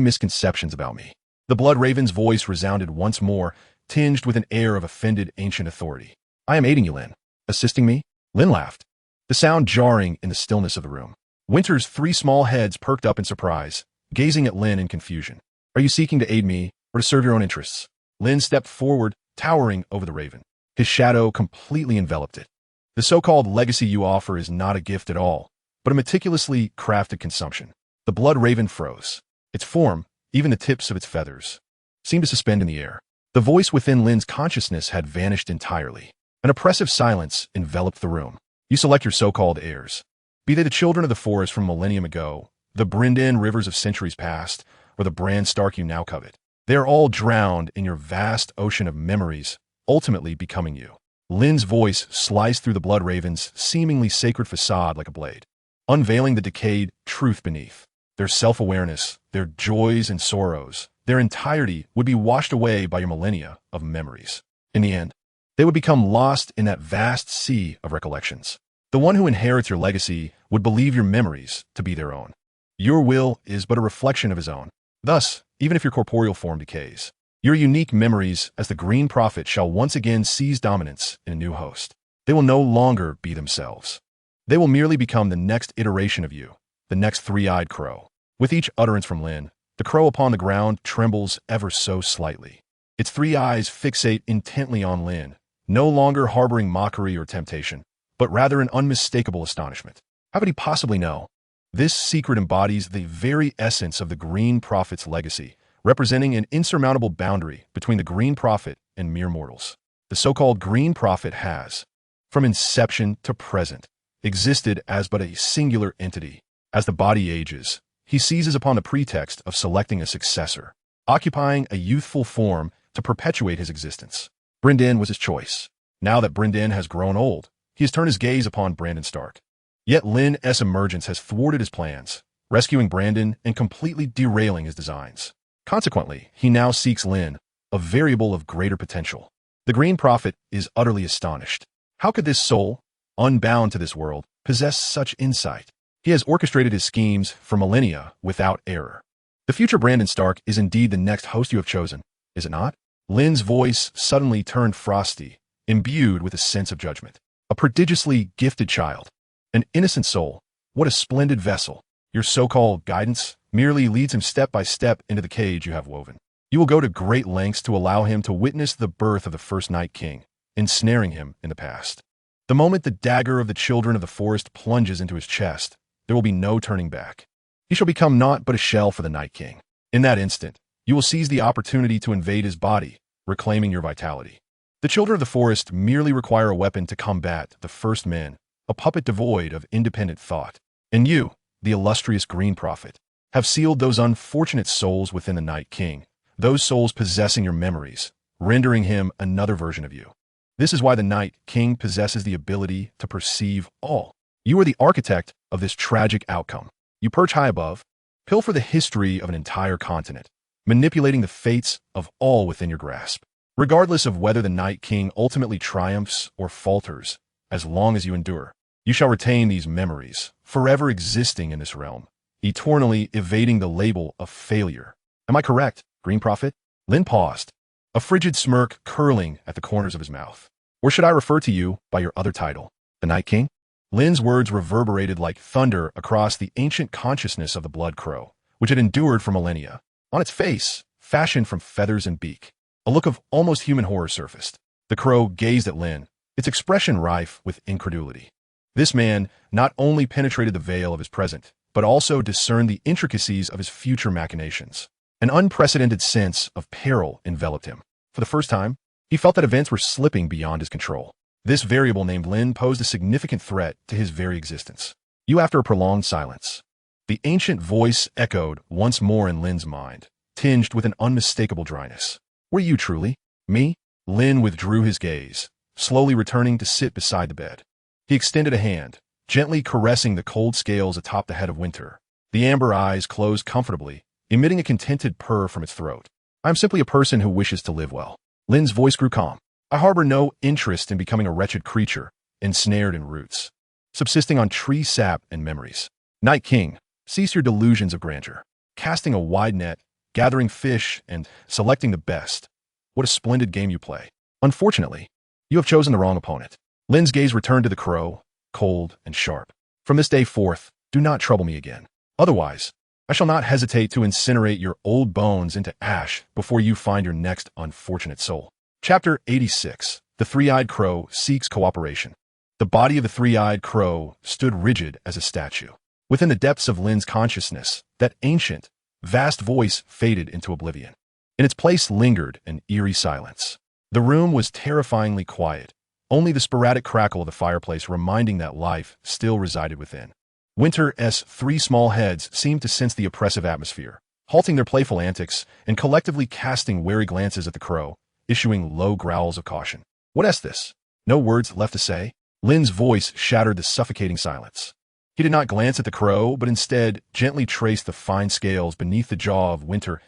misconceptions about me." The blood raven's voice resounded once more, tinged with an air of offended ancient authority. "I am aiding you, Lynn." "Assisting me?" Lynn laughed, the sound jarring in the stillness of the room. Winter's three small heads perked up in surprise, gazing at Lynn in confusion. "Are you seeking to aid me, or to serve your own interests?" Lynn stepped forward, towering over the raven. His shadow completely enveloped it. "The so-called legacy you offer is not a gift at all, but a meticulously crafted consumption." The blood raven froze. Its form, even the tips of its feathers, seemed to suspend in the air. The voice within Lynn's consciousness had vanished entirely. An oppressive silence enveloped the room. "You select your so-called heirs. Be they the children of the forest from millennium ago, the Brynden Rivers of centuries past, or the Bran Stark you now covet. They are all drowned in your vast ocean of memories, ultimately becoming you." Lynn's voice sliced through the blood raven's seemingly sacred facade like a blade, unveiling the decayed truth beneath. Their self-awareness, their joys and sorrows, their entirety would be washed away by your millennia of memories. In the end, they would become lost in that vast sea of recollections. The one who inherits your legacy would believe your memories to be their own. Your will is but a reflection of his own. Thus, even if your corporeal form decays, your unique memories as the Green Prophet shall once again seize dominance in a new host. They will no longer be themselves. They will merely become the next iteration of you, the next three-eyed crow. With each utterance from Lynn, the crow upon the ground trembles ever so slightly. Its three eyes fixate intently on Lynn, no longer harboring mockery or temptation, but rather an unmistakable astonishment. How could he possibly know? This secret embodies the very essence of the Green Prophet's legacy, representing an insurmountable boundary between the Green Prophet and mere mortals. The so-called Green Prophet has, from inception to present, existed as but a singular entity. As the body ages, he seizes upon the pretext of selecting a successor, occupying a youthful form to perpetuate his existence. Brynden was his choice. Now that Brynden has grown old, he has turned his gaze upon Brandon Stark. Yet Lynn's emergence has thwarted his plans, rescuing Brandon and completely derailing his designs. Consequently, he now seeks Lynn, a variable of greater potential. The Green Prophet is utterly astonished. How could this soul, unbound to this world, possess such insight? He has orchestrated his schemes for millennia without error. The future Brandon Stark is indeed the next host you have chosen, is it not? Lynn's voice suddenly turned frosty, imbued with a sense of judgment. A prodigiously gifted child. An innocent soul. What a splendid vessel. Your so-called guidance merely leads him step by step into the cage you have woven. You will go to great lengths to allow him to witness the birth of the first Night King, ensnaring him in the past. The moment the dagger of the children of the forest plunges into his chest, there will be no turning back. He shall become naught but a shell for the Night King. In that instant, you will seize the opportunity to invade his body, reclaiming your vitality. The children of the forest merely require a weapon to combat the first men, a puppet devoid of independent thought. And you, the illustrious Green Prophet, have sealed those unfortunate souls within the Night King, those souls possessing your memories, rendering him another version of you. This is why the Night King possesses the ability to perceive all. You are the architect of this tragic outcome. You perch high above, pilfer the history of an entire continent, manipulating the fates of all within your grasp. Regardless of whether the Night King ultimately triumphs or falters, as long as you endure, you shall retain these memories, forever existing in this realm, eternally evading the label of failure. Am I correct, Green Prophet? Lynn paused, a frigid smirk curling at the corners of his mouth. Or should I refer to you by your other title, the Night King? Lynn's words reverberated like thunder across the ancient consciousness of the blood crow, which had endured for millennia. On its face, fashioned from feathers and beak, a look of almost human horror surfaced. The crow gazed at Lynn, its expression rife with incredulity. This man not only penetrated the veil of his present, but also discerned the intricacies of his future machinations. An unprecedented sense of peril enveloped him. For the first time, he felt that events were slipping beyond his control. This variable named Lynn posed a significant threat to his very existence. You, after a prolonged silence. The ancient voice echoed once more in Lynn's mind, tinged with an unmistakable dryness. Were you truly? Me? Lynn withdrew his gaze, slowly returning to sit beside the bed. He extended a hand, gently caressing the cold scales atop the head of Winter. The amber eyes closed comfortably, emitting a contented purr from its throat. I am simply a person who wishes to live well. Lynn's voice grew calm. I harbor no interest in becoming a wretched creature, ensnared in roots, subsisting on tree sap and memories. Night King, cease your delusions of grandeur. Casting a wide net, gathering fish, and selecting the best. What a splendid game you play. Unfortunately, you have chosen the wrong opponent. Lynn's gaze returned to the crow, cold and sharp. From this day forth, do not trouble me again. Otherwise, I shall not hesitate to incinerate your old bones into ash before you find your next unfortunate soul. Chapter 86. The Three-Eyed Crow Seeks Cooperation. The body of the three-eyed crow stood rigid as a statue. Within the depths of Lynn's consciousness, that ancient, vast voice faded into oblivion. In its place lingered an eerie silence. The room was terrifyingly quiet, only the sporadic crackle of the fireplace reminding that life still resided within. Winter's three small heads seemed to sense the oppressive atmosphere, halting their playful antics and collectively casting wary glances at the crow, issuing low growls of caution. What is this? No words left to say? Lynn's voice shattered the suffocating silence. He did not glance at the crow, but instead gently traced the fine scales beneath the jaw of Winter's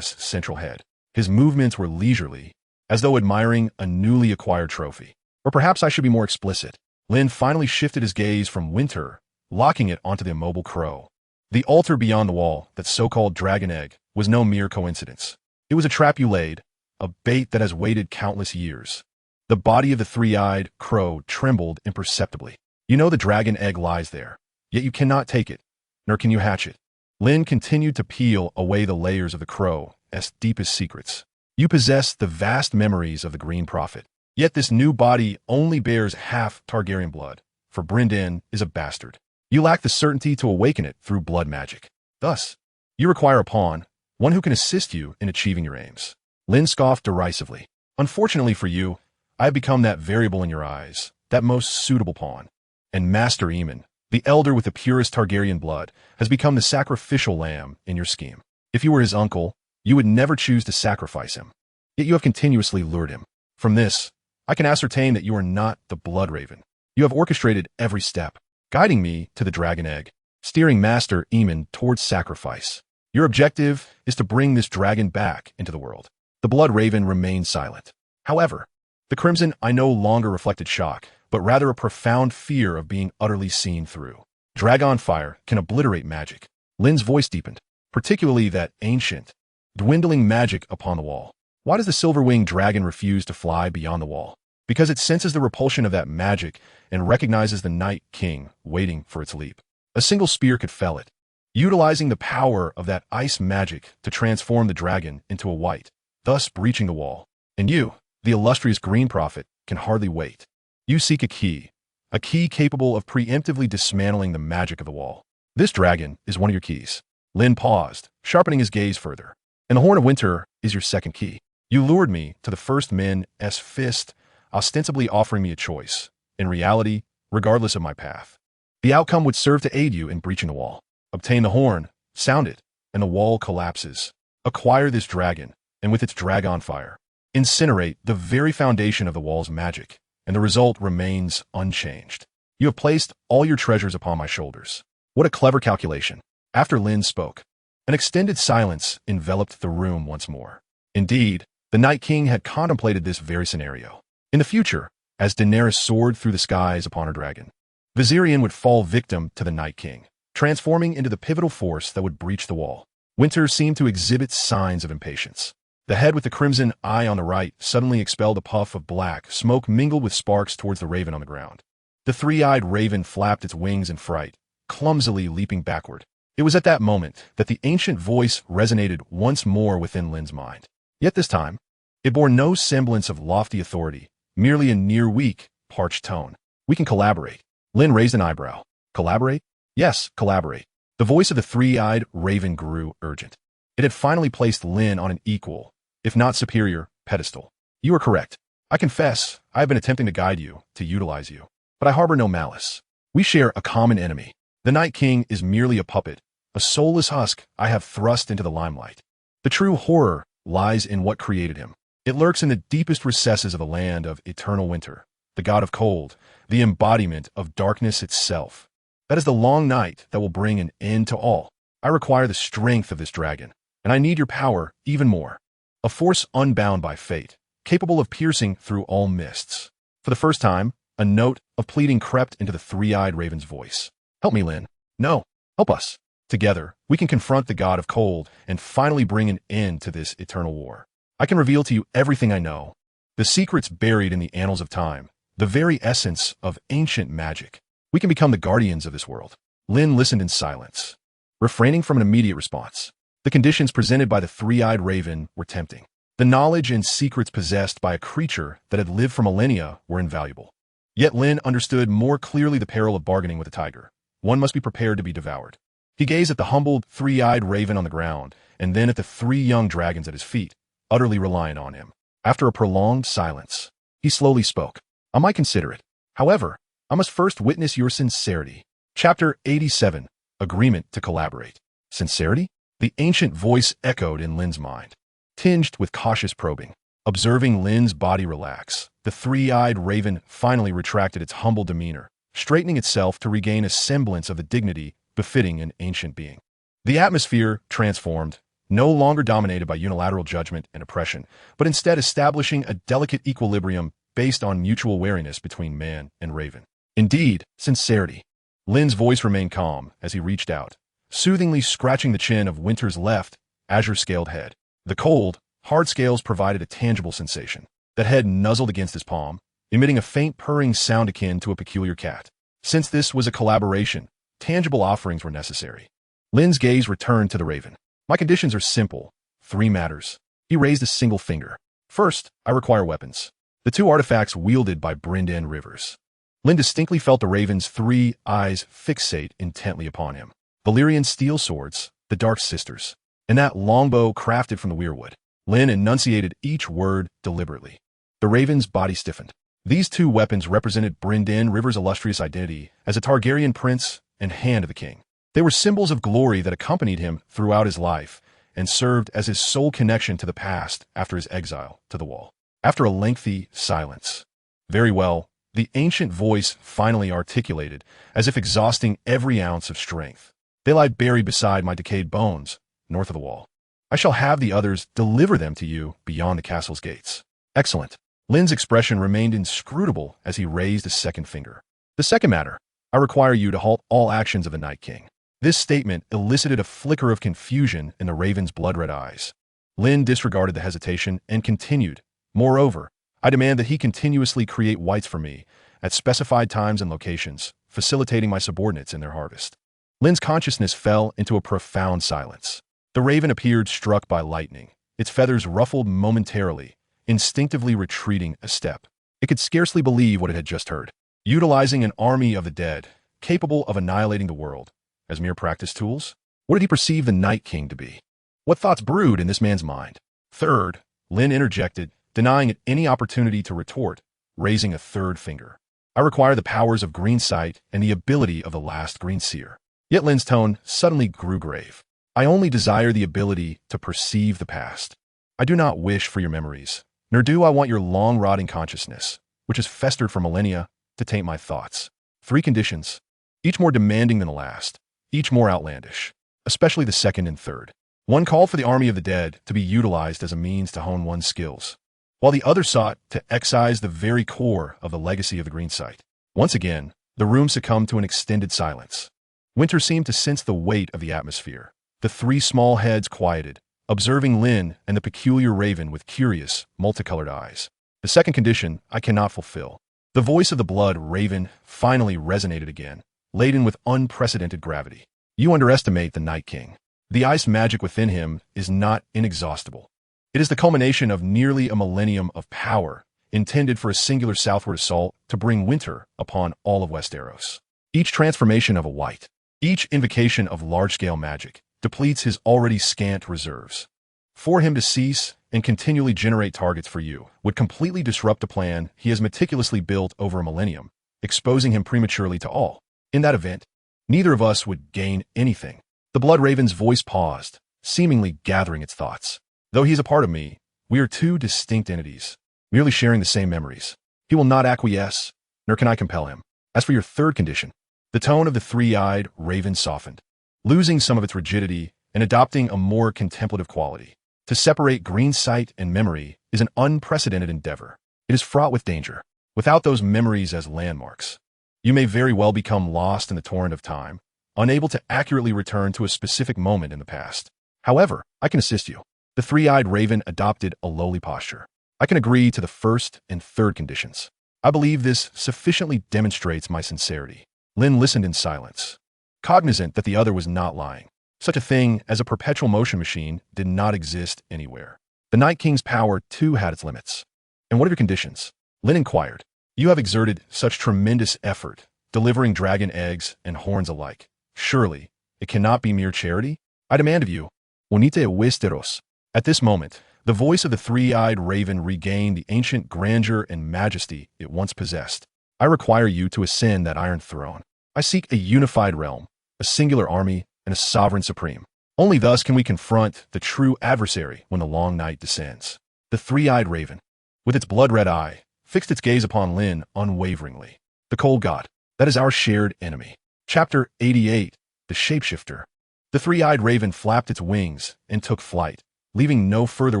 central head. His movements were leisurely, as though admiring a newly acquired trophy. Or perhaps I should be more explicit. Lynn finally shifted his gaze from Winter, locking it onto the immobile crow. The altar beyond the wall, that so-called dragon egg, was no mere coincidence. It was a trap you laid, a bait that has waited countless years. The body of the three-eyed crow trembled imperceptibly. You know the dragon egg lies there, yet you cannot take it, nor can you hatch it. Lynn continued to peel away the layers of the crow's deepest secrets. You possess the vast memories of the Green Prophet, yet this new body only bears half Targaryen blood, for Brynden is a bastard. You lack the certainty to awaken it through blood magic. Thus, you require a pawn, one who can assist you in achieving your aims. Lynn scoffed derisively. Unfortunately for you, I have become that variable in your eyes, that most suitable pawn. And Master Aemon, the elder with the purest Targaryen blood, has become the sacrificial lamb in your scheme. If you were his uncle, you would never choose to sacrifice him. Yet you have continuously lured him. From this, I can ascertain that you are not the Blood Raven. You have orchestrated every step, guiding me to the dragon egg, steering Master Aemon towards sacrifice. Your objective is to bring this dragon back into the world. The Blood Raven remained silent. However, the crimson eye no longer reflected shock, but rather a profound fear of being utterly seen through. Dragon fire can obliterate magic. Lynn's voice deepened, particularly that ancient, dwindling magic upon the wall. Why does the silver-winged dragon refuse to fly beyond the wall? Because it senses the repulsion of that magic and recognizes the Night King waiting for its leap. A single spear could fell it, utilizing the power of that ice magic to transform the dragon into a white, thus breaching the wall. And you, the illustrious Green Prophet, can hardly wait. You seek a key capable of preemptively dismantling the magic of the wall. This dragon is one of your keys. Lynn paused, sharpening his gaze further. And the Horn of Winter is your second key. You lured me to the First Men's fist, ostensibly offering me a choice. In reality, regardless of my path, the outcome would serve to aid you in breaching the wall. Obtain the horn, sound it, and the wall collapses. Acquire this dragon, and with its dragon fire, incinerate the very foundation of the wall's magic, and the result remains unchanged. You have placed all your treasures upon my shoulders. What a clever calculation. After Lynn spoke, an extended silence enveloped the room once more. Indeed, the Night King had contemplated this very scenario. In the future, as Daenerys soared through the skies upon her dragon, Viserion would fall victim to the Night King, transforming into the pivotal force that would breach the wall. Winter seemed to exhibit signs of impatience. The head with the crimson eye on the right suddenly expelled a puff of black smoke mingled with sparks towards the raven on the ground. The three-eyed raven flapped its wings in fright, clumsily leaping backward. It was at that moment that the ancient voice resonated once more within Lynn's mind. Yet this time, it bore no semblance of lofty authority, merely a near-weak, parched tone. We can collaborate. Lynn raised an eyebrow. Collaborate? Yes, collaborate. The voice of the three-eyed raven grew urgent. It had finally placed Lynn on an equal, if not superior, pedestal. You are correct. I confess, I have been attempting to guide you, to utilize you. But I harbor no malice. We share a common enemy. The Night King is merely a puppet, a soulless husk I have thrust into the limelight. The true horror lies in what created him. It lurks in the deepest recesses of the land of eternal winter, the god of cold, the embodiment of darkness itself. That is the long night that will bring an end to all. I require the strength of this dragon, and I need your power even more. A force unbound by fate, capable of piercing through all mists. For the first time, a note of pleading crept into the three-eyed raven's voice. Help me, Lynn. No, help us. Together, we can confront the god of cold and finally bring an end to this eternal war. I can reveal to you everything I know, the secrets buried in the annals of time, the very essence of ancient magic. We can become the guardians of this world. Lynn listened in silence, refraining from an immediate response. The conditions presented by the three-eyed raven were tempting. The knowledge and secrets possessed by a creature that had lived for millennia were invaluable. Yet Lynn understood more clearly the peril of bargaining with a tiger. One must be prepared to be devoured. He gazed at the humbled, three-eyed raven on the ground, and then at the three young dragons at his feet, utterly reliant on him. After a prolonged silence, he slowly spoke. I might consider it. However, I must first witness your sincerity. Chapter 87. Agreement to collaborate. Sincerity? The ancient voice echoed in Lynn's mind, tinged with cautious probing. Observing Lynn's body relax, the three-eyed raven finally retracted its humble demeanor, straightening itself to regain a semblance of the dignity befitting an ancient being. The atmosphere transformed, no longer dominated by unilateral judgment and oppression, but instead establishing a delicate equilibrium based on mutual wariness between man and raven. Indeed, sincerity. Lynn's voice remained calm as he reached out, soothingly scratching the chin of Winter's left, azure-scaled head. The cold, hard scales provided a tangible sensation. That head nuzzled against his palm, emitting a faint purring sound akin to a peculiar cat. Since this was a collaboration, tangible offerings were necessary. Lynn's gaze returned to the raven. My conditions are simple. 3 matters. He raised a single finger. First, I require weapons. The 2 artifacts wielded by Brynden Rivers. Lynn distinctly felt the raven's 3 eyes fixate intently upon him. Valyrian steel swords, the Dark Sisters, and that longbow crafted from the weirwood. Lynn enunciated each word deliberately. The raven's body stiffened. These 2 weapons represented Brynden Rivers' illustrious identity as a Targaryen prince and hand of the king. They were symbols of glory that accompanied him throughout his life and served as his sole connection to the past after his exile to the Wall. After a lengthy silence, very well, the ancient voice finally articulated, as if exhausting every ounce of strength. They lie buried beside my decayed bones, north of the Wall. I shall have the others deliver them to you beyond the castle's gates. Excellent. Lynn's expression remained inscrutable as he raised a second finger. The second matter, I require you to halt all actions of the Night King. This statement elicited a flicker of confusion in the raven's blood-red eyes. Lynn disregarded the hesitation and continued. Moreover, I demand that he continuously create whites for me at specified times and locations, facilitating my subordinates in their harvest. Lynn's consciousness fell into a profound silence. The raven appeared struck by lightning, its feathers ruffled momentarily, instinctively retreating a step. It could scarcely believe what it had just heard. Utilizing an army of the dead, capable of annihilating the world, as mere practice tools? What did he perceive the Night King to be? What thoughts brewed in this man's mind? Third, Lynn interjected, denying it any opportunity to retort, raising a third finger. I require the powers of green sight and the ability of the last green seer. Yet Lynn's tone suddenly grew grave. I only desire the ability to perceive the past. I do not wish for your memories, nor do I want your long-rotting consciousness, which has festered for millennia, to taint my thoughts. 3 conditions, each more demanding than the last, each more outlandish, especially the second and third. One called for the army of the dead to be utilized as a means to hone one's skills, while the other sought to excise the very core of the legacy of the green sight. Once again, the room succumbed to an extended silence. Winter seemed to sense the weight of the atmosphere. The 3 small heads quieted, observing Lynn and the peculiar raven with curious, multicolored eyes. The second condition I cannot fulfill. The voice of the blood raven finally resonated again, laden with unprecedented gravity. You underestimate the Night King. The ice magic within him is not inexhaustible. It is the culmination of nearly a millennium of power, intended for a singular southward assault to bring winter upon all of Westeros. Each transformation of a white, each invocation of large-scale magic, depletes his already scant reserves. For him to cease and continually generate targets for you would completely disrupt a plan he has meticulously built over a millennium, exposing him prematurely to all. In that event, neither of us would gain anything. The Blood Raven's voice paused, seemingly gathering its thoughts. Though he is a part of me, we are 2 distinct entities, merely sharing the same memories. He will not acquiesce, nor can I compel him. As for your third condition, the tone of the 3-eyed raven softened, losing some of its rigidity and adopting a more contemplative quality. To separate green sight and memory is an unprecedented endeavor. It is fraught with danger. Without those memories as landmarks, you may very well become lost in the torrent of time, unable to accurately return to a specific moment in the past. However, I can assist you. The 3-eyed raven adopted a lowly posture. I can agree to the first and third conditions. I believe this sufficiently demonstrates my sincerity. Lynn listened in silence, cognizant that the other was not lying. Such a thing as a perpetual motion machine did not exist anywhere. The Night King's power, too, had its limits. And what are your conditions? Lynn inquired. You have exerted such tremendous effort, delivering dragon eggs and horns alike. Surely, it cannot be mere charity? I demand of you, unite Westeros. At this moment, the voice of the 3-eyed raven regained the ancient grandeur and majesty it once possessed. I require you to ascend that iron throne. I seek a unified realm, a singular army, and a sovereign supreme. Only thus can we confront the true adversary when the long night descends. The 3-eyed raven, with its blood-red eye, fixed its gaze upon Lynn unwaveringly. The cold god, That is our shared enemy. Chapter 88, The Shapeshifter. The three-eyed raven flapped its wings and took flight, leaving no further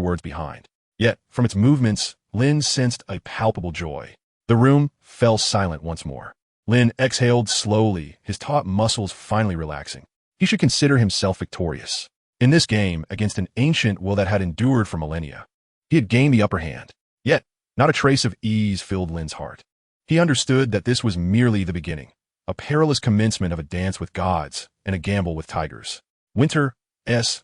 words behind. Yet, from its movements, Lynn sensed a palpable joy. The room fell silent once more. Lynn exhaled slowly, his taut muscles finally relaxing. He should consider himself victorious. In this game, against an ancient will that had endured for millennia, he had gained the upper hand. Yet, not a trace of ease filled Lynn's heart. He understood that this was merely the beginning, a perilous commencement of a dance with gods and a gamble with tigers. Winter's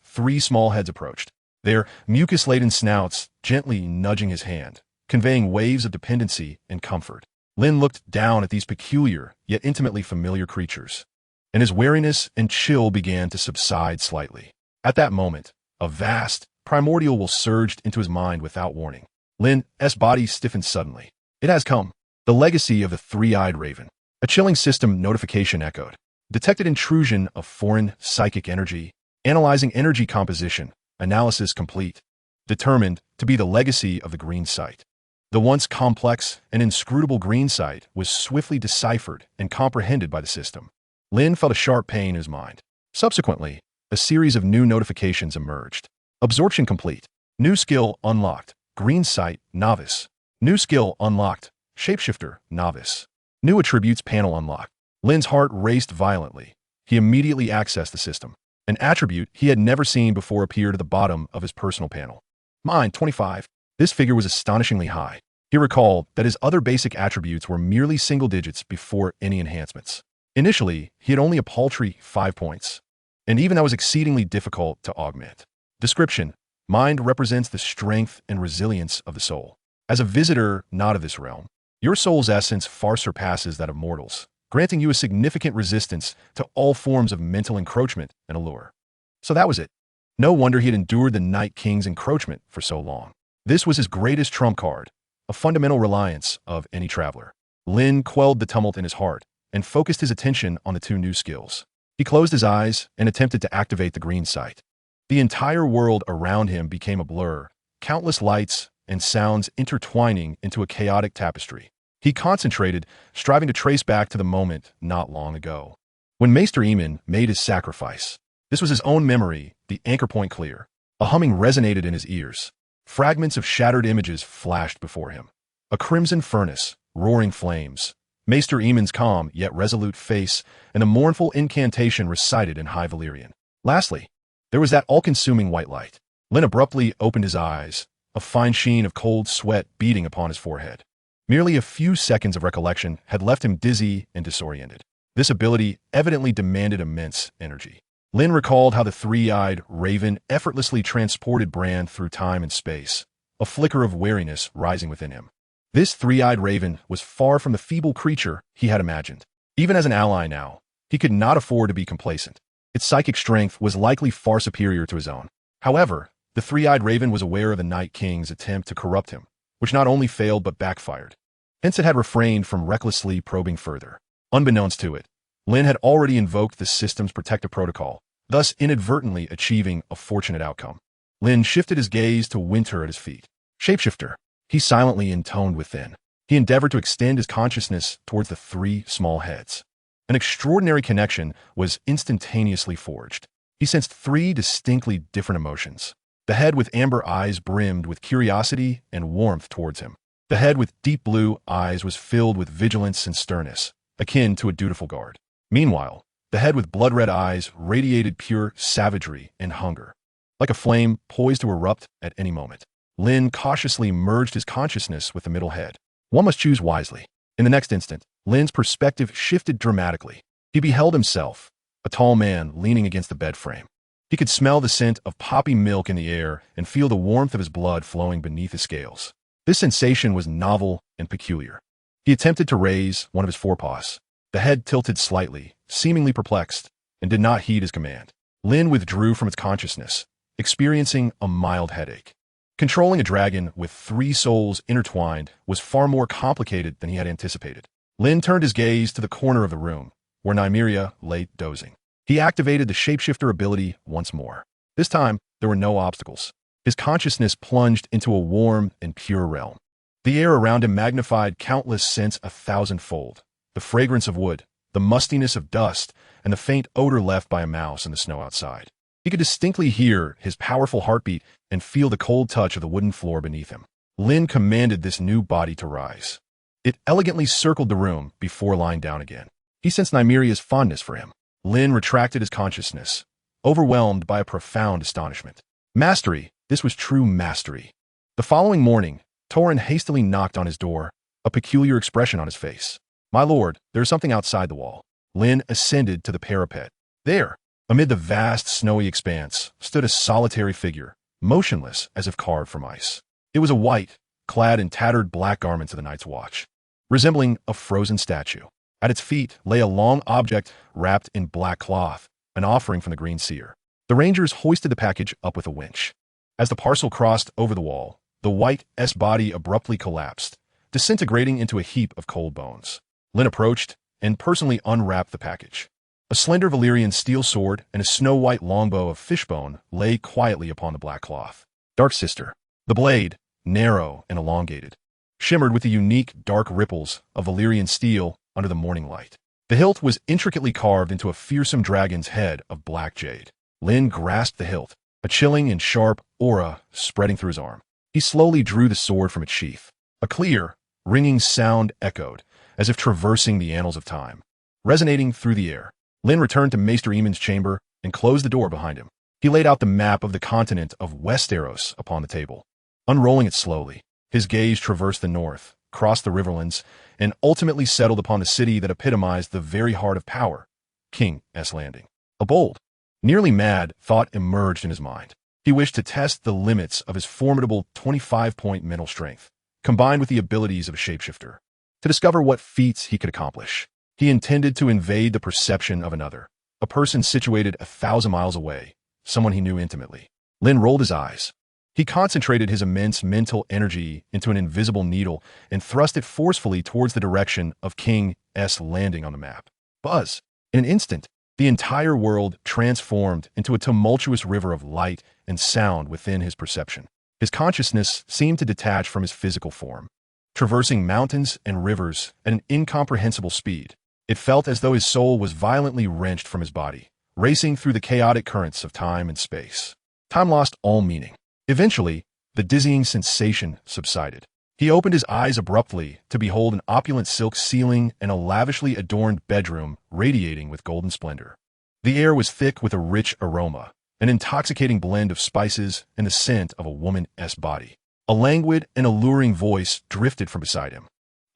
three small heads approached, their mucus-laden snouts gently nudging his hand, conveying waves of dependency and comfort. Lynn looked down at these peculiar, yet intimately familiar creatures, and his wariness and chill began to subside slightly. At that moment, a vast, primordial will surged into his mind without warning. Lynn's body stiffened suddenly. It has come. The legacy of the three-eyed raven. A chilling system notification echoed. Detected intrusion of foreign psychic energy. Analyzing energy composition. Analysis complete. Determined to be the legacy of the green site. The once complex and inscrutable green site was swiftly deciphered and comprehended by the system. Lynn felt a sharp pain in his mind. Subsequently, a series of new notifications emerged. Absorption complete. New skill unlocked. Green site, novice. New skill unlocked. Shapeshifter, novice. New attributes panel unlocked. Lynn's heart raced violently. He immediately accessed the system. An attribute he had never seen before appeared at the bottom of his personal panel. Mine, 25. This figure was astonishingly high. He recalled that his other basic attributes were merely single digits before any enhancements. Initially, he had only a paltry 5 points, and even that was exceedingly difficult to augment. Description: mind represents the strength and resilience of the soul. As a visitor not of this realm, your soul's essence far surpasses that of mortals, granting you a significant resistance to all forms of mental encroachment and allure. So that was it. No wonder he had endured the Night King's encroachment for so long. This was his greatest trump card, a fundamental reliance of any traveler. Lynn quelled the tumult in his heart and focused his attention on the two new skills. He closed his eyes and attempted to activate the green sight. The entire world around him became a blur, countless lights and sounds intertwining into a chaotic tapestry. He concentrated, striving to trace back to the moment not long ago, when Maester Aemon made his sacrifice. This was his own memory, the anchor point clear. A humming resonated in his ears. Fragments of shattered images flashed before him. A crimson furnace, roaring flames, Maester Aemon's calm yet resolute face, and a mournful incantation recited in High Valyrian. Lastly, there was that all-consuming white light. Lynn abruptly opened his eyes, a fine sheen of cold sweat beading upon his forehead. Merely a few seconds of recollection had left him dizzy and disoriented. This ability evidently demanded immense energy. Lynn recalled how the three-eyed raven effortlessly transported Bran through time and space, a flicker of wariness rising within him. This three-eyed raven was far from the feeble creature he had imagined. Even as an ally now, he could not afford to be complacent. Its psychic strength was likely far superior to his own. However, the three-eyed raven was aware of the Night King's attempt to corrupt him, which not only failed but backfired. Hence it had refrained from recklessly probing further. Unbeknownst to it, Lynn had already invoked the system's protective protocol, thus inadvertently achieving a fortunate outcome. Lynn shifted his gaze to Winter at his feet. Shapeshifter, he silently intoned within. He endeavored to extend his consciousness towards the three small heads. An extraordinary connection was instantaneously forged. He sensed three distinctly different emotions. The head with amber eyes brimmed with curiosity and warmth towards him. The head with deep blue eyes was filled with vigilance and sternness, akin to a dutiful guard. Meanwhile, the head with blood-red eyes radiated pure savagery and hunger, like a flame poised to erupt at any moment. Lynn cautiously merged his consciousness with the middle head. One must choose wisely. In the next instant, Lynn's perspective shifted dramatically. He beheld himself, a tall man leaning against the bed frame. He could smell the scent of poppy milk in the air and feel the warmth of his blood flowing beneath his scales. This sensation was novel and peculiar. He attempted to raise one of his forepaws. The head tilted slightly, seemingly perplexed, and did not heed his command. Lynn withdrew from its consciousness, experiencing a mild headache. Controlling a dragon with three souls intertwined was far more complicated than he had anticipated. Lynn turned his gaze to the corner of the room, where Nymeria lay dozing. He activated the shapeshifter ability once more. This time, there were no obstacles. His consciousness plunged into a warm and pure realm. The air around him magnified countless scents 1,000-fold. the fragrance of wood, the mustiness of dust, and the faint odor left by a mouse in the snow outside. He could distinctly hear his powerful heartbeat and feel the cold touch of the wooden floor beneath him. Lynn commanded this new body to rise. It elegantly circled the room before lying down again. He sensed Nymeria's fondness for him. Lynn retracted his consciousness, overwhelmed by a profound astonishment. Mastery! This was true mastery. The following morning, Torrin hastily knocked on his door, a peculiar expression on his face. "My lord, there is something outside the wall." Lynn ascended to the parapet. There, amid the vast snowy expanse, stood a solitary figure, motionless as if carved from ice. It was a white, clad in tattered black garments of the Night's Watch, resembling a frozen statue. At its feet lay a long object wrapped in black cloth, an offering from the Green Seer. The Rangers hoisted the package up with a winch. As the parcel crossed over the wall, the white S-body abruptly collapsed, disintegrating into a heap of cold bones. Lynn approached and personally unwrapped the package. A slender Valyrian steel sword and a snow-white longbow of fishbone lay quietly upon the black cloth. Dark Sister. The blade, narrow and elongated, shimmered with the unique dark ripples of Valyrian steel under the morning light. The hilt was intricately carved into a fearsome dragon's head of black jade. Lynn grasped the hilt, a chilling and sharp aura spreading through his arm. He slowly drew the sword from its sheath. A clear, ringing sound echoed, as if traversing the annals of time, resonating through the air. Lynn returned to Maester Aemon's chamber and closed the door behind him. He laid out the map of the continent of Westeros upon the table. Unrolling it slowly, his gaze traversed the north, crossed the riverlands, and ultimately settled upon the city that epitomized the very heart of power, King's Landing. A bold, nearly mad thought emerged in his mind. He wished to test the limits of his formidable 25-point mental strength, combined with the abilities of a shapeshifter, to discover what feats he could accomplish. He intended to invade the perception of another, a person situated 1,000 miles away, someone he knew intimately. Lynn rolled his eyes. He concentrated his immense mental energy into an invisible needle and thrust it forcefully towards the direction of King's Landing on the map. Buzz! In an instant, the entire world transformed into a tumultuous river of light and sound within his perception. His consciousness seemed to detach from his physical form, traversing mountains and rivers at an incomprehensible speed. It felt as though his soul was violently wrenched from his body, racing through the chaotic currents of time and space. Time lost all meaning. Eventually, the dizzying sensation subsided. He opened his eyes abruptly to behold an opulent silk ceiling and a lavishly adorned bedroom radiating with golden splendor. The air was thick with a rich aroma, an intoxicating blend of spices and the scent of a woman's body. A languid and alluring voice drifted from beside him.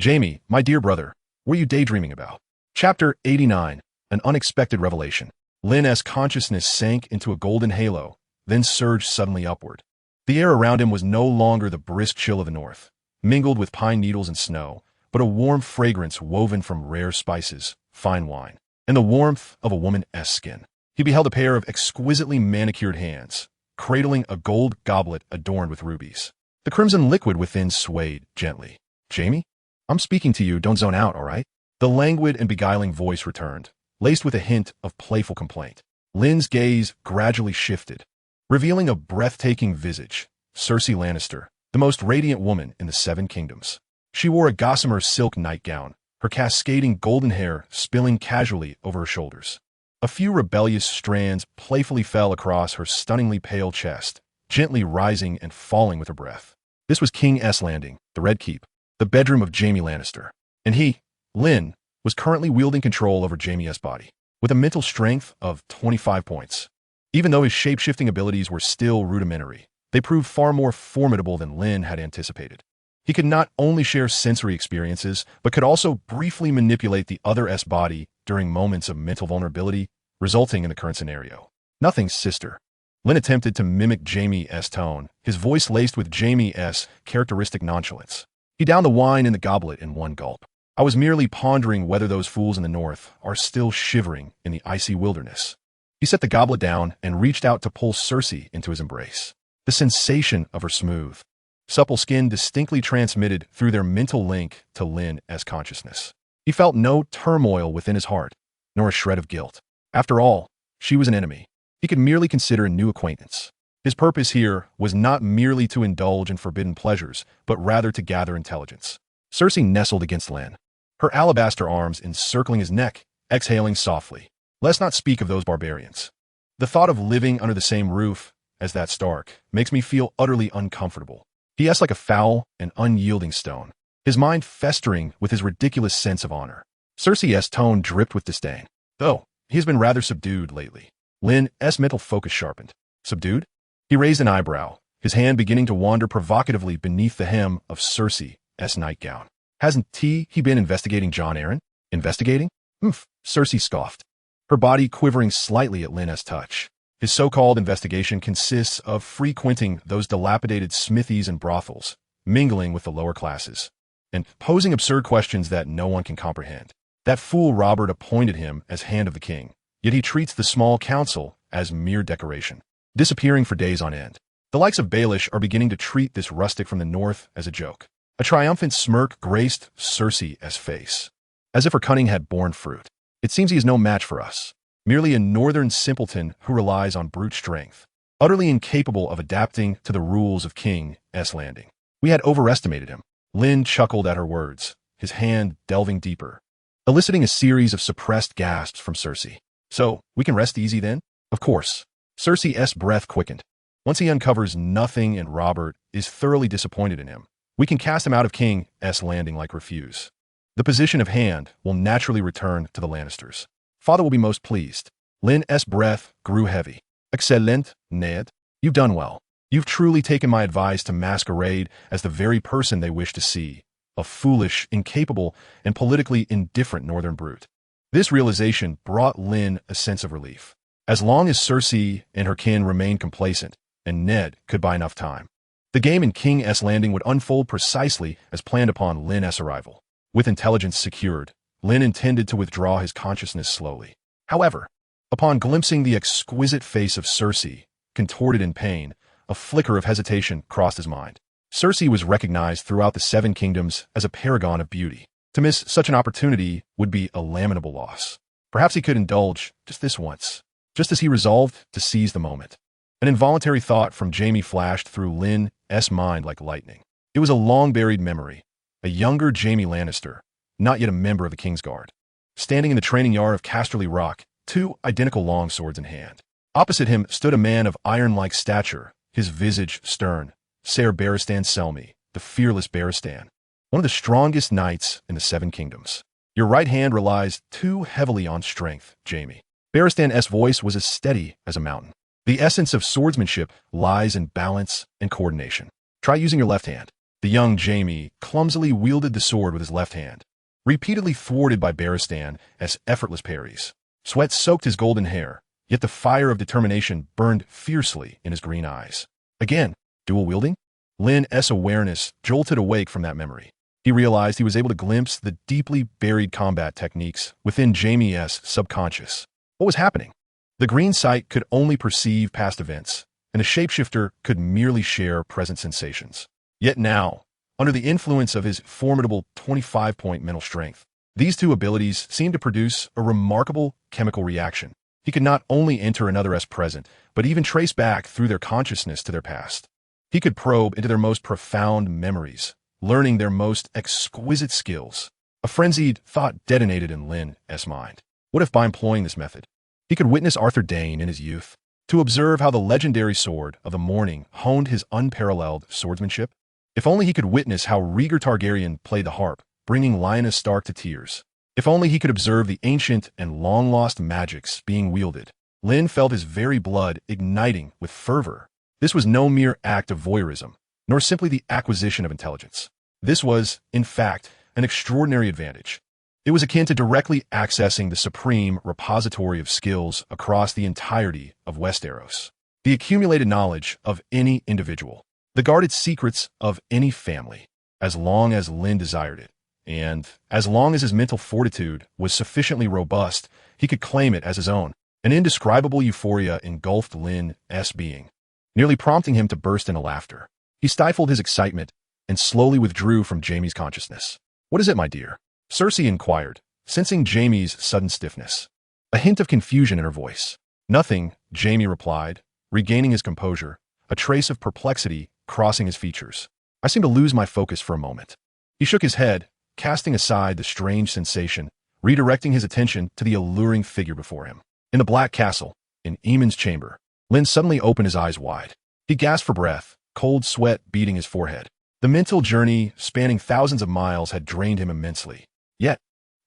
"Jaime, my dear brother, what are you daydreaming about?" Chapter 89, An Unexpected Revelation. Lynn's consciousness sank into a golden halo, then surged suddenly upward. The air around him was no longer the brisk chill of the north, mingled with pine needles and snow, but a warm fragrance woven from rare spices, fine wine, and the warmth of a woman's skin. He beheld a pair of exquisitely manicured hands, cradling a gold goblet adorned with rubies. The crimson liquid within swayed gently. "Jaime? I'm speaking to you, don't zone out, all right?" The languid and beguiling voice returned, laced with a hint of playful complaint. Lynn's gaze gradually shifted, revealing a breathtaking visage, Cersei Lannister, the most radiant woman in the Seven Kingdoms. She wore a gossamer silk nightgown, her cascading golden hair spilling casually over her shoulders. A few rebellious strands playfully fell across her stunningly pale chest, gently rising and falling with her breath. This was King's Landing, the Red Keep, the bedroom of Jaime Lannister. And he, Lynn, was currently wielding control over Jaime's body, with a mental strength of 25 points. Even though his shape-shifting abilities were still rudimentary, they proved far more formidable than Lynn had anticipated. He could not only share sensory experiences, but could also briefly manipulate the other's body during moments of mental vulnerability, resulting in the current scenario. "Nothing, sister." Lynn attempted to mimic Jaime's tone, his voice laced with Jaime's characteristic nonchalance. He downed the wine in the goblet in one gulp. "I was merely pondering whether those fools in the north are still shivering in the icy wilderness." He set the goblet down and reached out to pull Cersei into his embrace. The sensation of her smooth, supple skin distinctly transmitted through their mental link to Lynn's consciousness. He felt no turmoil within his heart, nor a shred of guilt. After all, she was an enemy. He could merely consider a new acquaintance. His purpose here was not merely to indulge in forbidden pleasures, but rather to gather intelligence. Cersei nestled against Lynn, her alabaster arms encircling his neck, exhaling softly. Let's not speak of those barbarians. The thought of living under the same roof as that Stark makes me feel utterly uncomfortable. He is like a foul and unyielding stone, his mind festering with his ridiculous sense of honor. Cersei's tone dripped with disdain, though he has been rather subdued lately. Lynn's mental focus sharpened. Subdued? He raised an eyebrow, his hand beginning to wander provocatively beneath the hem of Cersei's nightgown. Hasn't he been investigating Jon Arryn? Investigating? Cersei scoffed, her body quivering slightly at Lynn's touch. His so-called investigation consists of frequenting those dilapidated smithies and brothels, mingling with the lower classes, and posing absurd questions that no one can comprehend. That fool Robert appointed him as Hand of the King, yet he treats the small council as mere decoration, disappearing for days on end. The likes of Baelish are beginning to treat this rustic from the north as a joke. A triumphant smirk graced Cersei's face, as if her cunning had borne fruit. It seems he is no match for us, merely a northern simpleton who relies on brute strength, utterly incapable of adapting to the rules of King's Landing. We had overestimated him. Lynn chuckled at her words, his hand delving deeper, eliciting a series of suppressed gasps from Cersei. So, we can rest easy then? Of course. Cersei's breath quickened. Once he uncovers nothing and Robert is thoroughly disappointed in him, we can cast him out of King's Landing like refuse. The position of Hand will naturally return to the Lannisters. Father will be most pleased. Lynn's breath grew heavy. Excellent, Ned. You've done well. You've truly taken my advice to masquerade as the very person they wish to see, a foolish, incapable, and politically indifferent northern brute. This realization brought Lynn a sense of relief. As long as Cersei and her kin remained complacent, and Ned could buy enough time, the game in King's Landing would unfold precisely as planned upon Lynn's arrival. With intelligence secured, Lynn intended to withdraw his consciousness slowly. However, upon glimpsing the exquisite face of Cersei, contorted in pain, a flicker of hesitation crossed his mind. Cersei was recognized throughout the Seven Kingdoms as a paragon of beauty. To miss such an opportunity would be a lamentable loss. Perhaps he could indulge just this once, just as he resolved to seize the moment. An involuntary thought from Jaime flashed through Lynn's mind like lightning. It was a long-buried memory, a younger Jaime Lannister, not yet a member of the Kingsguard, standing in the training yard of Casterly Rock, two identical longswords in hand. Opposite him stood a man of iron-like stature, his visage stern, Ser Barristan Selmy, the fearless Barristan, one of the strongest knights in the Seven Kingdoms. Your right hand relies too heavily on strength, Jaime. Barristan's voice was as steady as a mountain. The essence of swordsmanship lies in balance and coordination. Try using your left hand. The young Jaime clumsily wielded the sword with his left hand, repeatedly thwarted by Barristan as effortless parries. Sweat soaked his golden hair, yet the fire of determination burned fiercely in his green eyes. Again, dual wielding? Lynn's awareness jolted awake from that memory. He realized he was able to glimpse the deeply buried combat techniques within Jaime's subconscious. What was happening? The green sight could only perceive past events, and a shapeshifter could merely share present sensations. Yet now, under the influence of his formidable 25-point mental strength, these two abilities seemed to produce a remarkable chemical reaction. He could not only enter another's present, but even trace back through their consciousness to their past. He could probe into their most profound memories, learning their most exquisite skills. A frenzied thought detonated in Lynn's mind. What if by employing this method, he could witness Arthur Dayne in his youth, to observe how the legendary sword of the morning honed his unparalleled swordsmanship? If only he could witness how Rhaegar Targaryen played the harp, bringing Lyanna Stark to tears. If only he could observe the ancient and long-lost magics being wielded. Lynn felt his very blood igniting with fervor. This was no mere act of voyeurism, nor simply the acquisition of intelligence. This was, in fact, an extraordinary advantage. It was akin to directly accessing the supreme repository of skills across the entirety of Westeros. The accumulated knowledge of any individual, the guarded secrets of any family, as long as Lynn desired it, and as long as his mental fortitude was sufficiently robust, he could claim it as his own. An indescribable euphoria engulfed Lynn's being, nearly prompting him to burst into laughter. He stifled his excitement and slowly withdrew from Jaime's consciousness. "What is it, my dear?" Cersei inquired, sensing Jaime's sudden stiffness, a hint of confusion in her voice. "Nothing," Jaime replied, regaining his composure, a trace of perplexity crossing his features. "I seem to lose my focus for a moment." He shook his head, casting aside the strange sensation, redirecting his attention to the alluring figure before him. In the Black Castle, in Eamon's chamber, Lynn suddenly opened his eyes wide. He gasped for breath, cold sweat beading his forehead. The mental journey, spanning thousands of miles, had drained him immensely. Yet,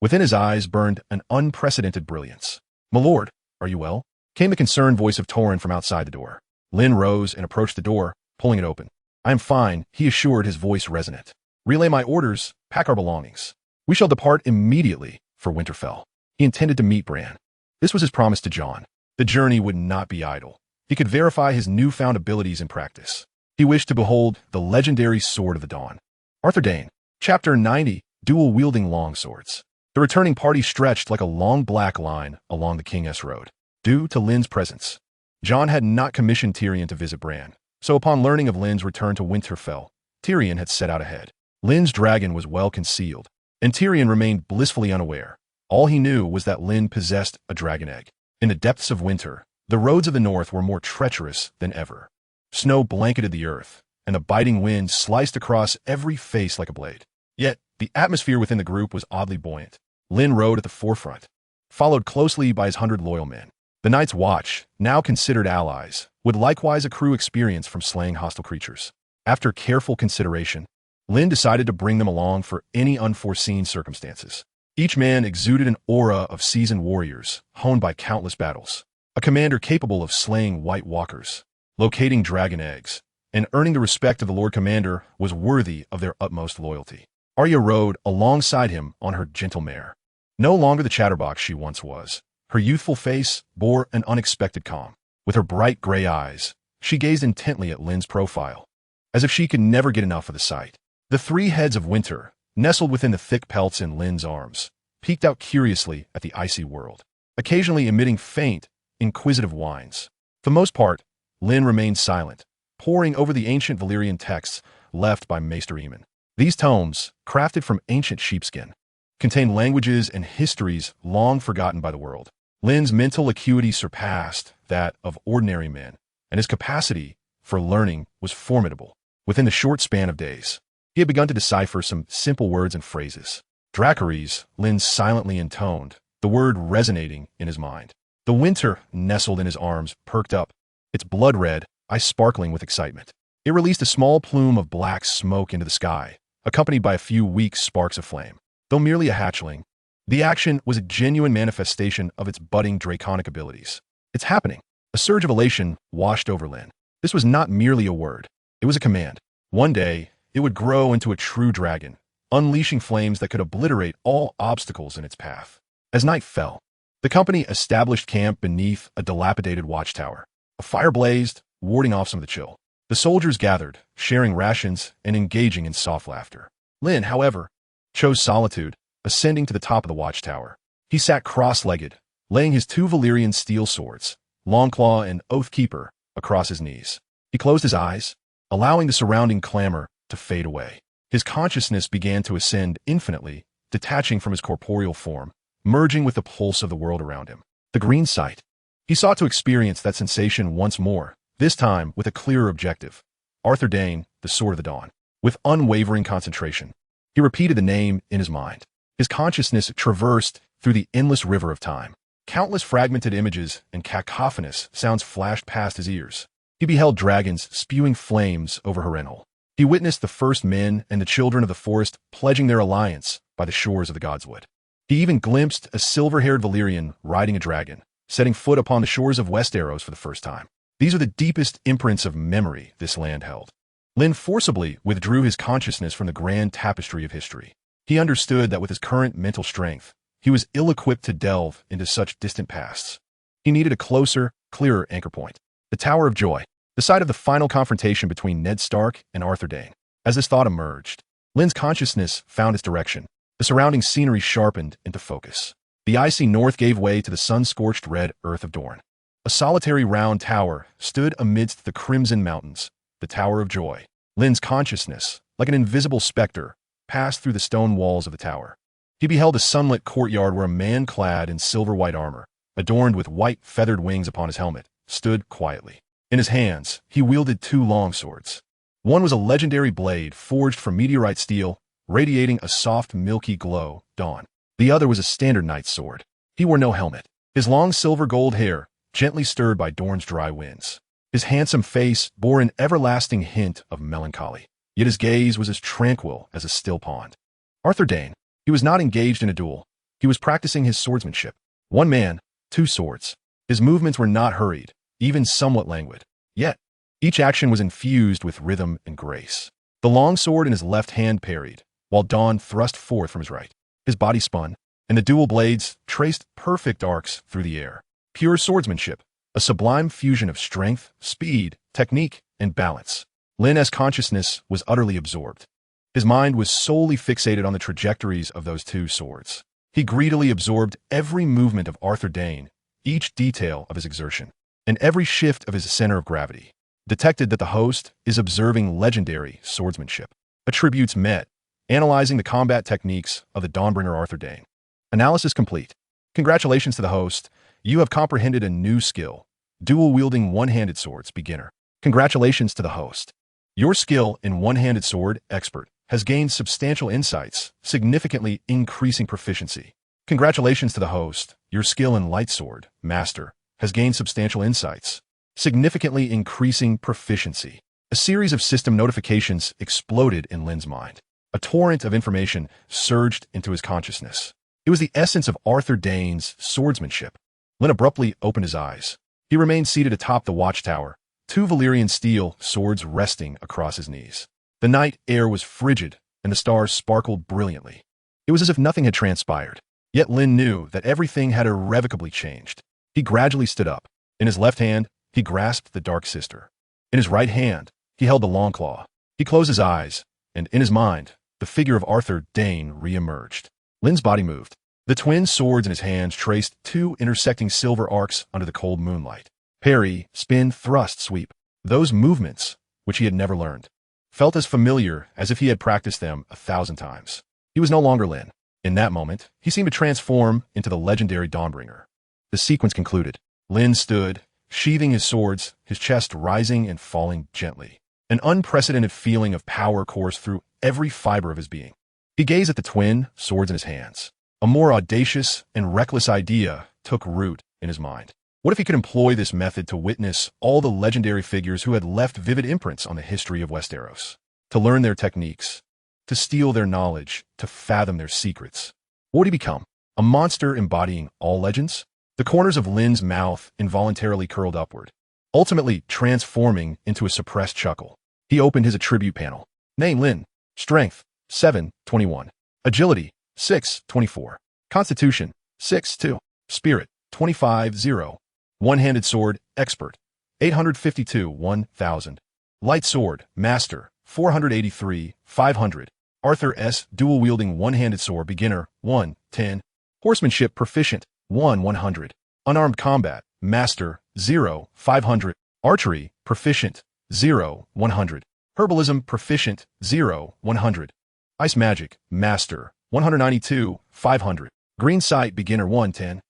within his eyes burned an unprecedented brilliance. "My lord, are you well?" came the concerned voice of Torrin from outside the door. Lynn rose and approached the door, pulling it open. "I am fine," he assured, his voice resonant. "Relay my orders, pack our belongings. We shall depart immediately for Winterfell." He intended to meet Bran. This was his promise to Jon. The journey would not be idle. He could verify his newfound abilities in practice. He wished to behold the legendary Sword of the Dawn. Arthur Dayne. Chapter 90, Dual-Wielding Longswords. The returning party stretched like a long black line along the King's Road. Due to Lynn's presence, Jon had not commissioned Tyrion to visit Bran, so upon learning of Lynn's return to Winterfell, Tyrion had set out ahead. Lynn's dragon was well concealed, and Tyrion remained blissfully unaware. All he knew was that Lynn possessed a dragon egg. In the depths of winter, the roads of the north were more treacherous than ever. Snow blanketed the earth, and the biting wind sliced across every face like a blade. Yet, the atmosphere within the group was oddly buoyant. Lynn rode at the forefront, followed closely by his 100 loyal men. The Night's Watch, now considered allies, would likewise accrue experience from slaying hostile creatures. After careful consideration, Lynn decided to bring them along for any unforeseen circumstances. Each man exuded an aura of seasoned warriors, honed by countless battles. A commander capable of slaying White Walkers, locating dragon eggs, and earning the respect of the Lord Commander was worthy of their utmost loyalty. Arya rode alongside him on her gentle mare. No longer the chatterbox she once was, her youthful face bore an unexpected calm. With her bright gray eyes, she gazed intently at Lynn's profile, as if she could never get enough of the sight. The three heads of winter, nestled within the thick pelts in Lynn's arms, peeked out curiously at the icy world, occasionally emitting faint, inquisitive whines. For the most part, Lynn remained silent, poring over the ancient Valyrian texts left by Maester Aemon. These tomes, crafted from ancient sheepskin, contained languages and histories long forgotten by the world. Lynn's mental acuity surpassed that of ordinary men, and his capacity for learning was formidable. Within the short span of days, he had begun to decipher some simple words and phrases. Dracarys, Lynn silently intoned, the word resonating in his mind. The winter, nestled in his arms, perked up, its blood red eyes sparkling with excitement. It released a small plume of black smoke into the sky, accompanied by a few weak sparks of flame. Though merely a hatchling, the action was a genuine manifestation of its budding draconic abilities. "It's happening." A surge of elation washed over Lynn. This was not merely a word. It was a command. One day, it would grow into a true dragon, unleashing flames that could obliterate all obstacles in its path. As night fell, the company established camp beneath a dilapidated watchtower. A fire blazed, warding off some of the chill. The soldiers gathered, sharing rations and engaging in soft laughter. Lynn, however, chose solitude, ascending to the top of the watchtower. He sat cross-legged, laying his two Valyrian steel swords, Longclaw and Oathkeeper, across his knees. He closed his eyes, allowing the surrounding clamor to fade away. His consciousness began to ascend infinitely, detaching from his corporeal form, merging with the pulse of the world around him. The green sight. He sought to experience that sensation once more, this time with a clearer objective. Arthur Dayne, the Sword of the Dawn. With unwavering concentration, he repeated the name in his mind. His consciousness traversed through the endless river of time. Countless fragmented images and cacophonous sounds flashed past his ears. He beheld dragons spewing flames over Harrenhal. He witnessed the first men and the children of the forest pledging their alliance by the shores of the Godswood. He even glimpsed a silver-haired Valyrian riding a dragon, setting foot upon the shores of Westeros for the first time. These are the deepest imprints of memory this land held. Lynn forcibly withdrew his consciousness from the grand tapestry of history. He understood that with his current mental strength, he was ill-equipped to delve into such distant pasts. He needed a closer, clearer anchor point. The Tower of Joy, the site of the final confrontation between Ned Stark and Arthur Dayne. As this thought emerged, Lynn's consciousness found its direction. The surrounding scenery sharpened into focus. The icy north gave way to the sun-scorched red earth of Dorne. A solitary round tower stood amidst the crimson mountains, the Tower of Joy. Lynn's consciousness, like an invisible specter, passed through the stone walls of the tower. He beheld a sunlit courtyard where a man clad in silver-white armor, adorned with white feathered wings upon his helmet, stood quietly. In his hands, he wielded two longswords. One was a legendary blade forged from meteorite steel, radiating a soft, milky glow, dawn. The other was a standard knight's sword. He wore no helmet. His long silver-gold hair, gently stirred by Dorne's dry winds. His handsome face bore an everlasting hint of melancholy, yet his gaze was as tranquil as a still pond. Arthur Dayne. He was not engaged in a duel. He was practicing his swordsmanship. One man, two swords. His movements were not hurried, even somewhat languid. Yet, each action was infused with rhythm and grace. The long sword in his left hand parried, while Dawn thrust forth from his right. His body spun, and the dual blades traced perfect arcs through the air. Pure swordsmanship, a sublime fusion of strength, speed, technique, and balance. Lynn's consciousness was utterly absorbed. His mind was solely fixated on the trajectories of those two swords. He greedily absorbed every movement of Arthur Dayne, each detail of his exertion, and every shift of his center of gravity. Detected that the host is observing legendary swordsmanship. Attributes met, analyzing the combat techniques of the Dawnbringer Arthur Dayne. Analysis complete. Congratulations to the host. You have comprehended a new skill. Dual-wielding one-handed swords, beginner. Congratulations to the host. Your skill in one-handed sword, expert, has gained substantial insights, significantly increasing proficiency. Congratulations to the host. Your skill in light sword, master, has gained substantial insights, significantly increasing proficiency. A series of system notifications exploded in Lynn's mind. A torrent of information surged into his consciousness. It was the essence of Arthur Dayne's swordsmanship. Lynn abruptly opened his eyes. He remained seated atop the watchtower, two Valyrian steel swords resting across his knees. The night air was frigid, and the stars sparkled brilliantly. It was as if nothing had transpired. Yet Lynn knew that everything had irrevocably changed. He gradually stood up. In his left hand, he grasped the Dark Sister. In his right hand, he held the Long Claw. He closed his eyes, and in his mind, the figure of Arthur Dayne re-emerged. Lynn's body moved. The twin swords in his hands traced two intersecting silver arcs under the cold moonlight. Parry, spin, thrust, sweep. Those movements, which he had never learned, felt as familiar as if he had practiced them 1,000 times. He was no longer Lynn. In that moment, he seemed to transform into the legendary Dawnbringer. The sequence concluded. Lynn stood, sheathing his swords, his chest rising and falling gently. An unprecedented feeling of power coursed through every fiber of his being. He gazed at the twin swords in his hands. A more audacious and reckless idea took root in his mind. What if he could employ this method to witness all the legendary figures who had left vivid imprints on the history of Westeros? To learn their techniques, to steal their knowledge, to fathom their secrets. What would he become? A monster embodying all legends? The corners of Lynn's mouth involuntarily curled upward, ultimately transforming into a suppressed chuckle. He opened his attribute panel. Name Lynn. Strength, 7/21. Agility, 6/24. Constitution, 6/2. Spirit, 25/0. One-handed sword, expert, 852/1000. Light sword, master, 483/500. Arthur S. dual-wielding one-handed sword, beginner, 1/10. Horsemanship, proficient, 1/100. Unarmed combat, master, 0/500. Archery, proficient, 0/100. Herbalism, proficient, 0/100. Ice magic, master, 192/500. Green sight, beginner, 1/10.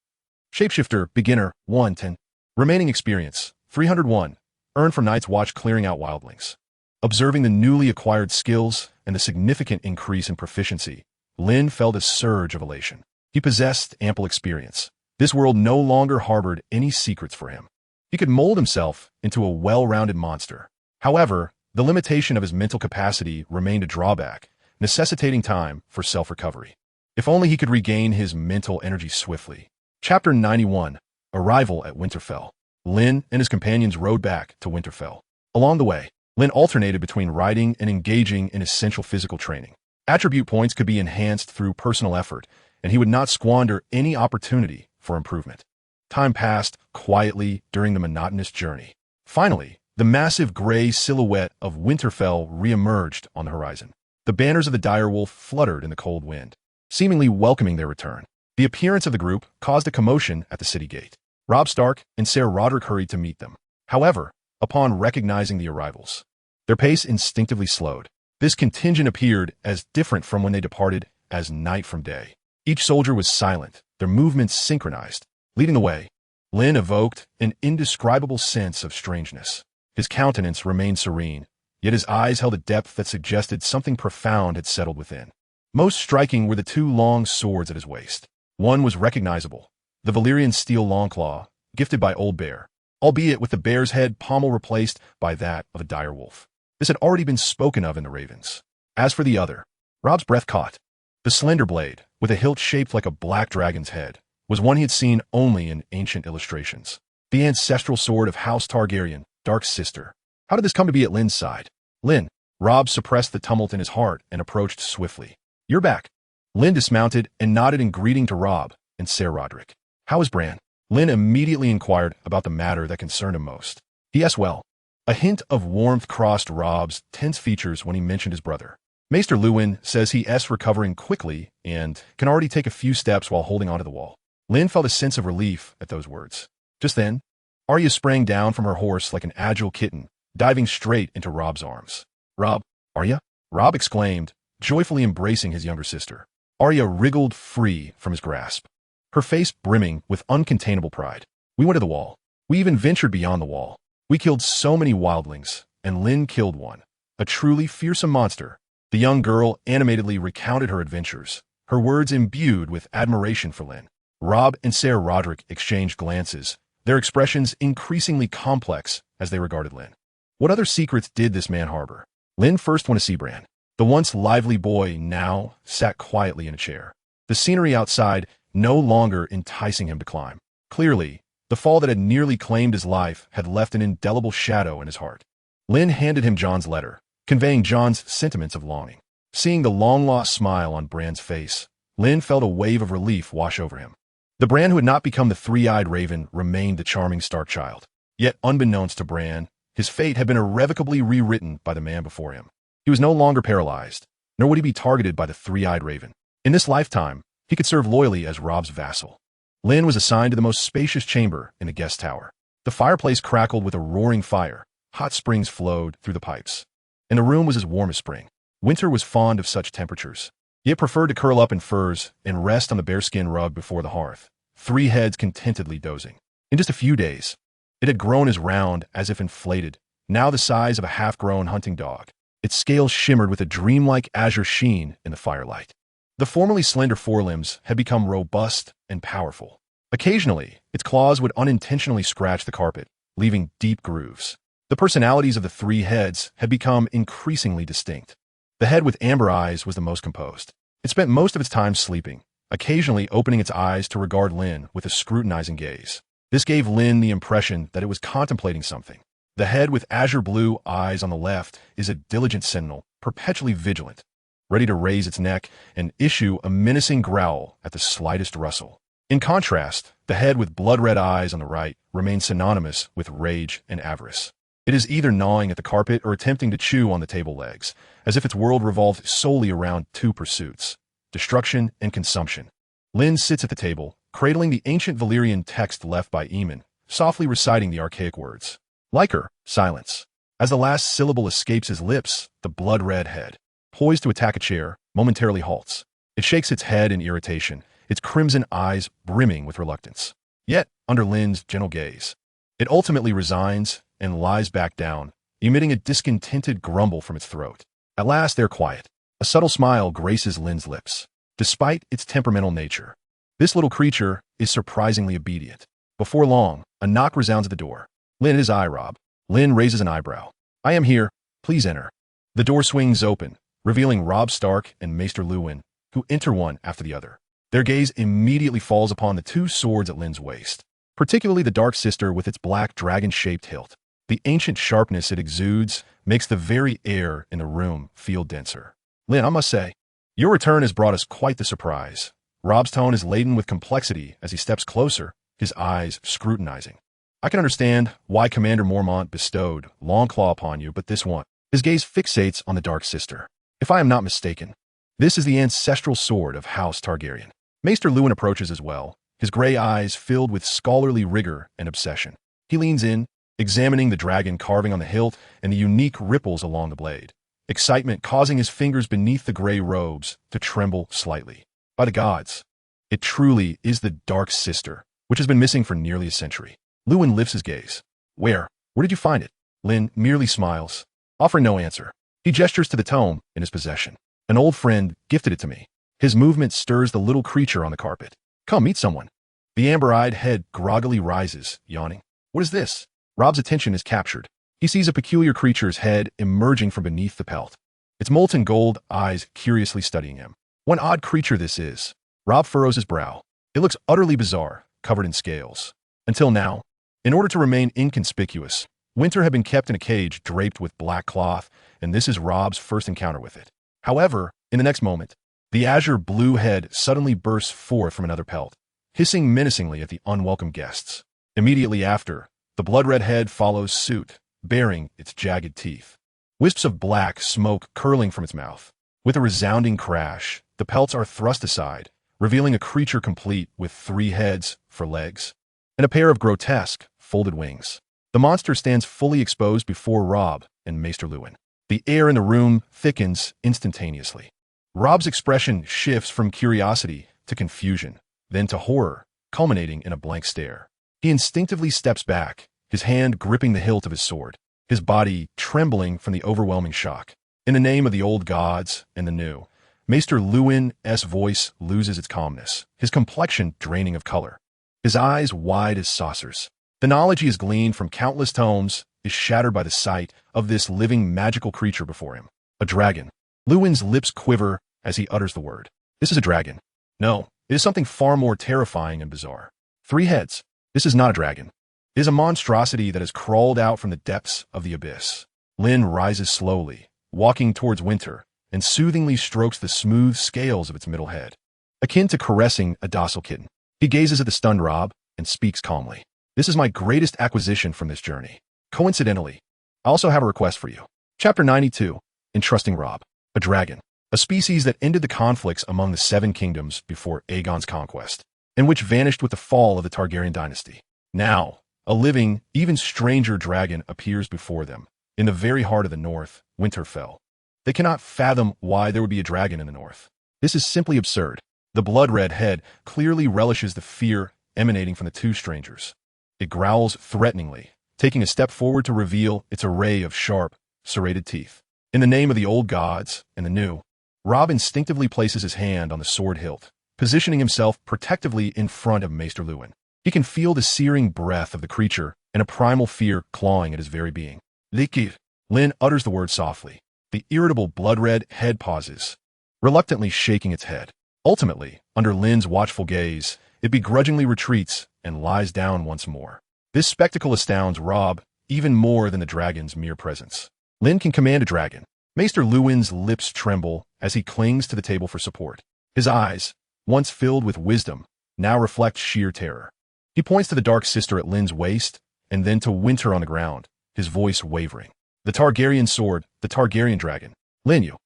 Shapeshifter, beginner, 1/10. Remaining experience, 301. Earned from Night's Watch clearing out wildlings. Observing the newly acquired skills and the significant increase in proficiency, Lynn felt a surge of elation. He possessed ample experience. This world no longer harbored any secrets for him. He could mold himself into a well-rounded monster. However, the limitation of his mental capacity remained a drawback, necessitating time for self-recovery. If only he could regain his mental energy swiftly. Chapter 91. Arrival at Winterfell. Lynn and his companions rode back to Winterfell. Along the way, Lynn alternated between riding and engaging in essential physical training. Attribute points could be enhanced through personal effort, and he would not squander any opportunity for improvement. Time passed quietly during the monotonous journey. Finally, the massive gray silhouette of Winterfell re-emerged on the horizon. The banners of the direwolf fluttered in the cold wind, seemingly welcoming their return. The appearance of the group caused a commotion at the city gate. Robb Stark and Ser Roderick hurried to meet them. However, upon recognizing the arrivals, their pace instinctively slowed. This contingent appeared as different from when they departed as night from day. Each soldier was silent, their movements synchronized. Leading the way, Lynn evoked an indescribable sense of strangeness. His countenance remained serene, yet his eyes held a depth that suggested something profound had settled within. Most striking were the two long swords at his waist. One was recognizable, the Valyrian steel longclaw, gifted by Old Bear, albeit with the bear's head pommel replaced by that of a direwolf. This had already been spoken of in the Ravens. As for the other, Rob's breath caught. The slender blade, with a hilt shaped like a black dragon's head, was one he had seen only in ancient illustrations. The ancestral sword of House Targaryen, Dark Sister. How did this come to be at Lynn's side? Lynn. Rob suppressed the tumult in his heart and approached swiftly. You're back. Lynn dismounted and nodded in greeting to Rob and Ser Roderick. How is Bran? Lynn immediately inquired about the matter that concerned him most. Yes, well. A hint of warmth crossed Rob's tense features when he mentioned his brother. Maester Luwin says he is recovering quickly and can already take a few steps while holding onto the wall. Lynn felt a sense of relief at those words. Just then, Arya sprang down from her horse like an agile kitten, diving straight into Rob's arms. Rob, Arya? Rob exclaimed, joyfully embracing his younger sister. Arya wriggled free from his grasp, her face brimming with uncontainable pride. We went to the wall. We even ventured beyond the wall. We killed so many wildlings, and Lynn killed one, a truly fearsome monster. The young girl animatedly recounted her adventures, her words imbued with admiration for Lynn. Rob and Ser Roderick exchanged glances, their expressions increasingly complex as they regarded Lynn. What other secrets did this man harbor? Lynn first went to see Bran. The once lively boy now sat quietly in a chair, the scenery outside no longer enticing him to climb. Clearly, the fall that had nearly claimed his life had left an indelible shadow in his heart. Lynn handed him Jon's letter, conveying Jon's sentiments of longing. Seeing the long-lost smile on Bran's face, Lynn felt a wave of relief wash over him. The Bran who had not become the three-eyed raven remained the charming Stark child. Yet, unbeknownst to Bran, his fate had been irrevocably rewritten by the man before him. He was no longer paralyzed, nor would he be targeted by the three-eyed raven. In this lifetime, he could serve loyally as Rob's vassal. Lynn was assigned to the most spacious chamber in the guest tower. The fireplace crackled with a roaring fire. Hot springs flowed through the pipes, and the room was as warm as spring. Winter was fond of such temperatures, yet preferred to curl up in furs and rest on the bearskin rug before the hearth, three heads contentedly dozing. In just a few days, it had grown as round as if inflated, now the size of a half-grown hunting dog. Its scales shimmered with a dreamlike azure sheen in the firelight. The formerly slender forelimbs had become robust and powerful. Occasionally, its claws would unintentionally scratch the carpet, leaving deep grooves. The personalities of the three heads had become increasingly distinct. The head with amber eyes was the most composed. It spent most of its time sleeping, occasionally opening its eyes to regard Lynn with a scrutinizing gaze. This gave Lynn the impression that it was contemplating something. The head with azure blue eyes on the left is a diligent sentinel, perpetually vigilant, ready to raise its neck and issue a menacing growl at the slightest rustle. In contrast, the head with blood-red eyes on the right remains synonymous with rage and avarice. It is either gnawing at the carpet or attempting to chew on the table legs, as if its world revolved solely around two pursuits: destruction and consumption. Lynn sits at the table, cradling the ancient Valyrian text left by Aemon, softly reciting the archaic words. Like her, silence. As the last syllable escapes his lips, the blood-red head, poised to attack a chair, momentarily halts. It shakes its head in irritation, its crimson eyes brimming with reluctance. Yet, under Lynn's gentle gaze, it ultimately resigns and lies back down, emitting a discontented grumble from its throat. At last they're quiet. A subtle smile graces Lynn's lips. Despite its temperamental nature, this little creature is surprisingly obedient. Before long, a knock resounds at the door. Lynn, it is I, Rob. Lynn raises an eyebrow. I am here. Please enter. The door swings open, revealing Rob Stark and Maester Luwin, who enter one after the other. Their gaze immediately falls upon the two swords at Lynn's waist, particularly the Dark Sister with its black dragon-shaped hilt. The ancient sharpness it exudes makes the very air in the room feel denser. Lynn, I must say, your return has brought us quite the surprise. Rob's tone is laden with complexity as he steps closer, his eyes scrutinizing. I can understand why Commander Mormont bestowed Longclaw upon you, but this one. His gaze fixates on the Dark Sister. If I am not mistaken, this is the ancestral sword of House Targaryen. Maester Luwin approaches as well, his gray eyes filled with scholarly rigor and obsession. He leans in, examining the dragon carving on the hilt and the unique ripples along the blade, excitement causing his fingers beneath the gray robes to tremble slightly. By the gods, it truly is the Dark Sister, which has been missing for nearly a century. Luwin lifts his gaze. Where did you find it? Lynn merely smiles, offering no answer. He gestures to the tome in his possession. An old friend gifted it to me. His movement stirs the little creature on the carpet. Come, meet someone. The amber-eyed head groggily rises, yawning. What is this? Rob's attention is captured. He sees a peculiar creature's head emerging from beneath the pelt. Its molten gold eyes curiously studying him. What odd creature this is. Rob furrows his brow. It looks utterly bizarre, covered in scales. Until now, in order to remain inconspicuous, Winter had been kept in a cage draped with black cloth, and this is Rob's first encounter with it. However, in the next moment, the azure blue head suddenly bursts forth from another pelt, hissing menacingly at the unwelcome guests. Immediately after, the blood-red head follows suit, baring its jagged teeth. Wisps of black smoke curling from its mouth. With a resounding crash, the pelts are thrust aside, revealing a creature complete with 3 heads for legs and a pair of grotesque, folded wings. The monster stands fully exposed before Rob and Maester Lewin. The air in the room thickens instantaneously. Rob's expression shifts from curiosity to confusion, then to horror, culminating in a blank stare. He instinctively steps back, his hand gripping the hilt of his sword, his body trembling from the overwhelming shock. In the name of the old gods and the new, Maester Lewin's voice loses its calmness, his complexion draining of color, his eyes wide as saucers. The knowledge he has gleaned from countless tomes is shattered by the sight of this living magical creature before him. A dragon. Lewin's lips quiver as he utters the word. This is a dragon. No, it is something far more terrifying and bizarre. 3 heads. This is not a dragon. It is a monstrosity that has crawled out from the depths of the abyss. Lynn rises slowly, walking towards Winter, and soothingly strokes the smooth scales of its middle head. Akin to caressing a docile kitten, he gazes at the stunned Rob and speaks calmly. This is my greatest acquisition from this journey. Coincidentally, I also have a request for you. Chapter 92, Entrusting Rob. A dragon. A species that ended the conflicts among the 7 kingdoms before Aegon's conquest, and which vanished with the fall of the Targaryen dynasty. Now, a living, even stranger dragon appears before them. In the very heart of the north, Winterfell. They cannot fathom why there would be a dragon in the north. This is simply absurd. The blood-red head clearly relishes the fear emanating from the 2 strangers. It growls threateningly, taking a step forward to reveal its array of sharp, serrated teeth. In the name of the old gods and the new, Rob instinctively places his hand on the sword hilt, positioning himself protectively in front of Maester Lewin. He can feel the searing breath of the creature and a primal fear clawing at his very being. Likir. Lynn utters the word softly. The irritable blood-red head pauses, reluctantly shaking its head. Ultimately, under Lynn's watchful gaze, it begrudgingly retreats and lies down once more. This spectacle astounds Rob even more than the dragon's mere presence. Lynn can command a dragon. Maester Lewin's lips tremble as he clings to the table for support. His eyes, once filled with wisdom, now reflect sheer terror. He points to the dark sister at Lynn's waist, and then to Winter on the ground, his voice wavering. The Targaryen sword, the Targaryen dragon. Lynn, you.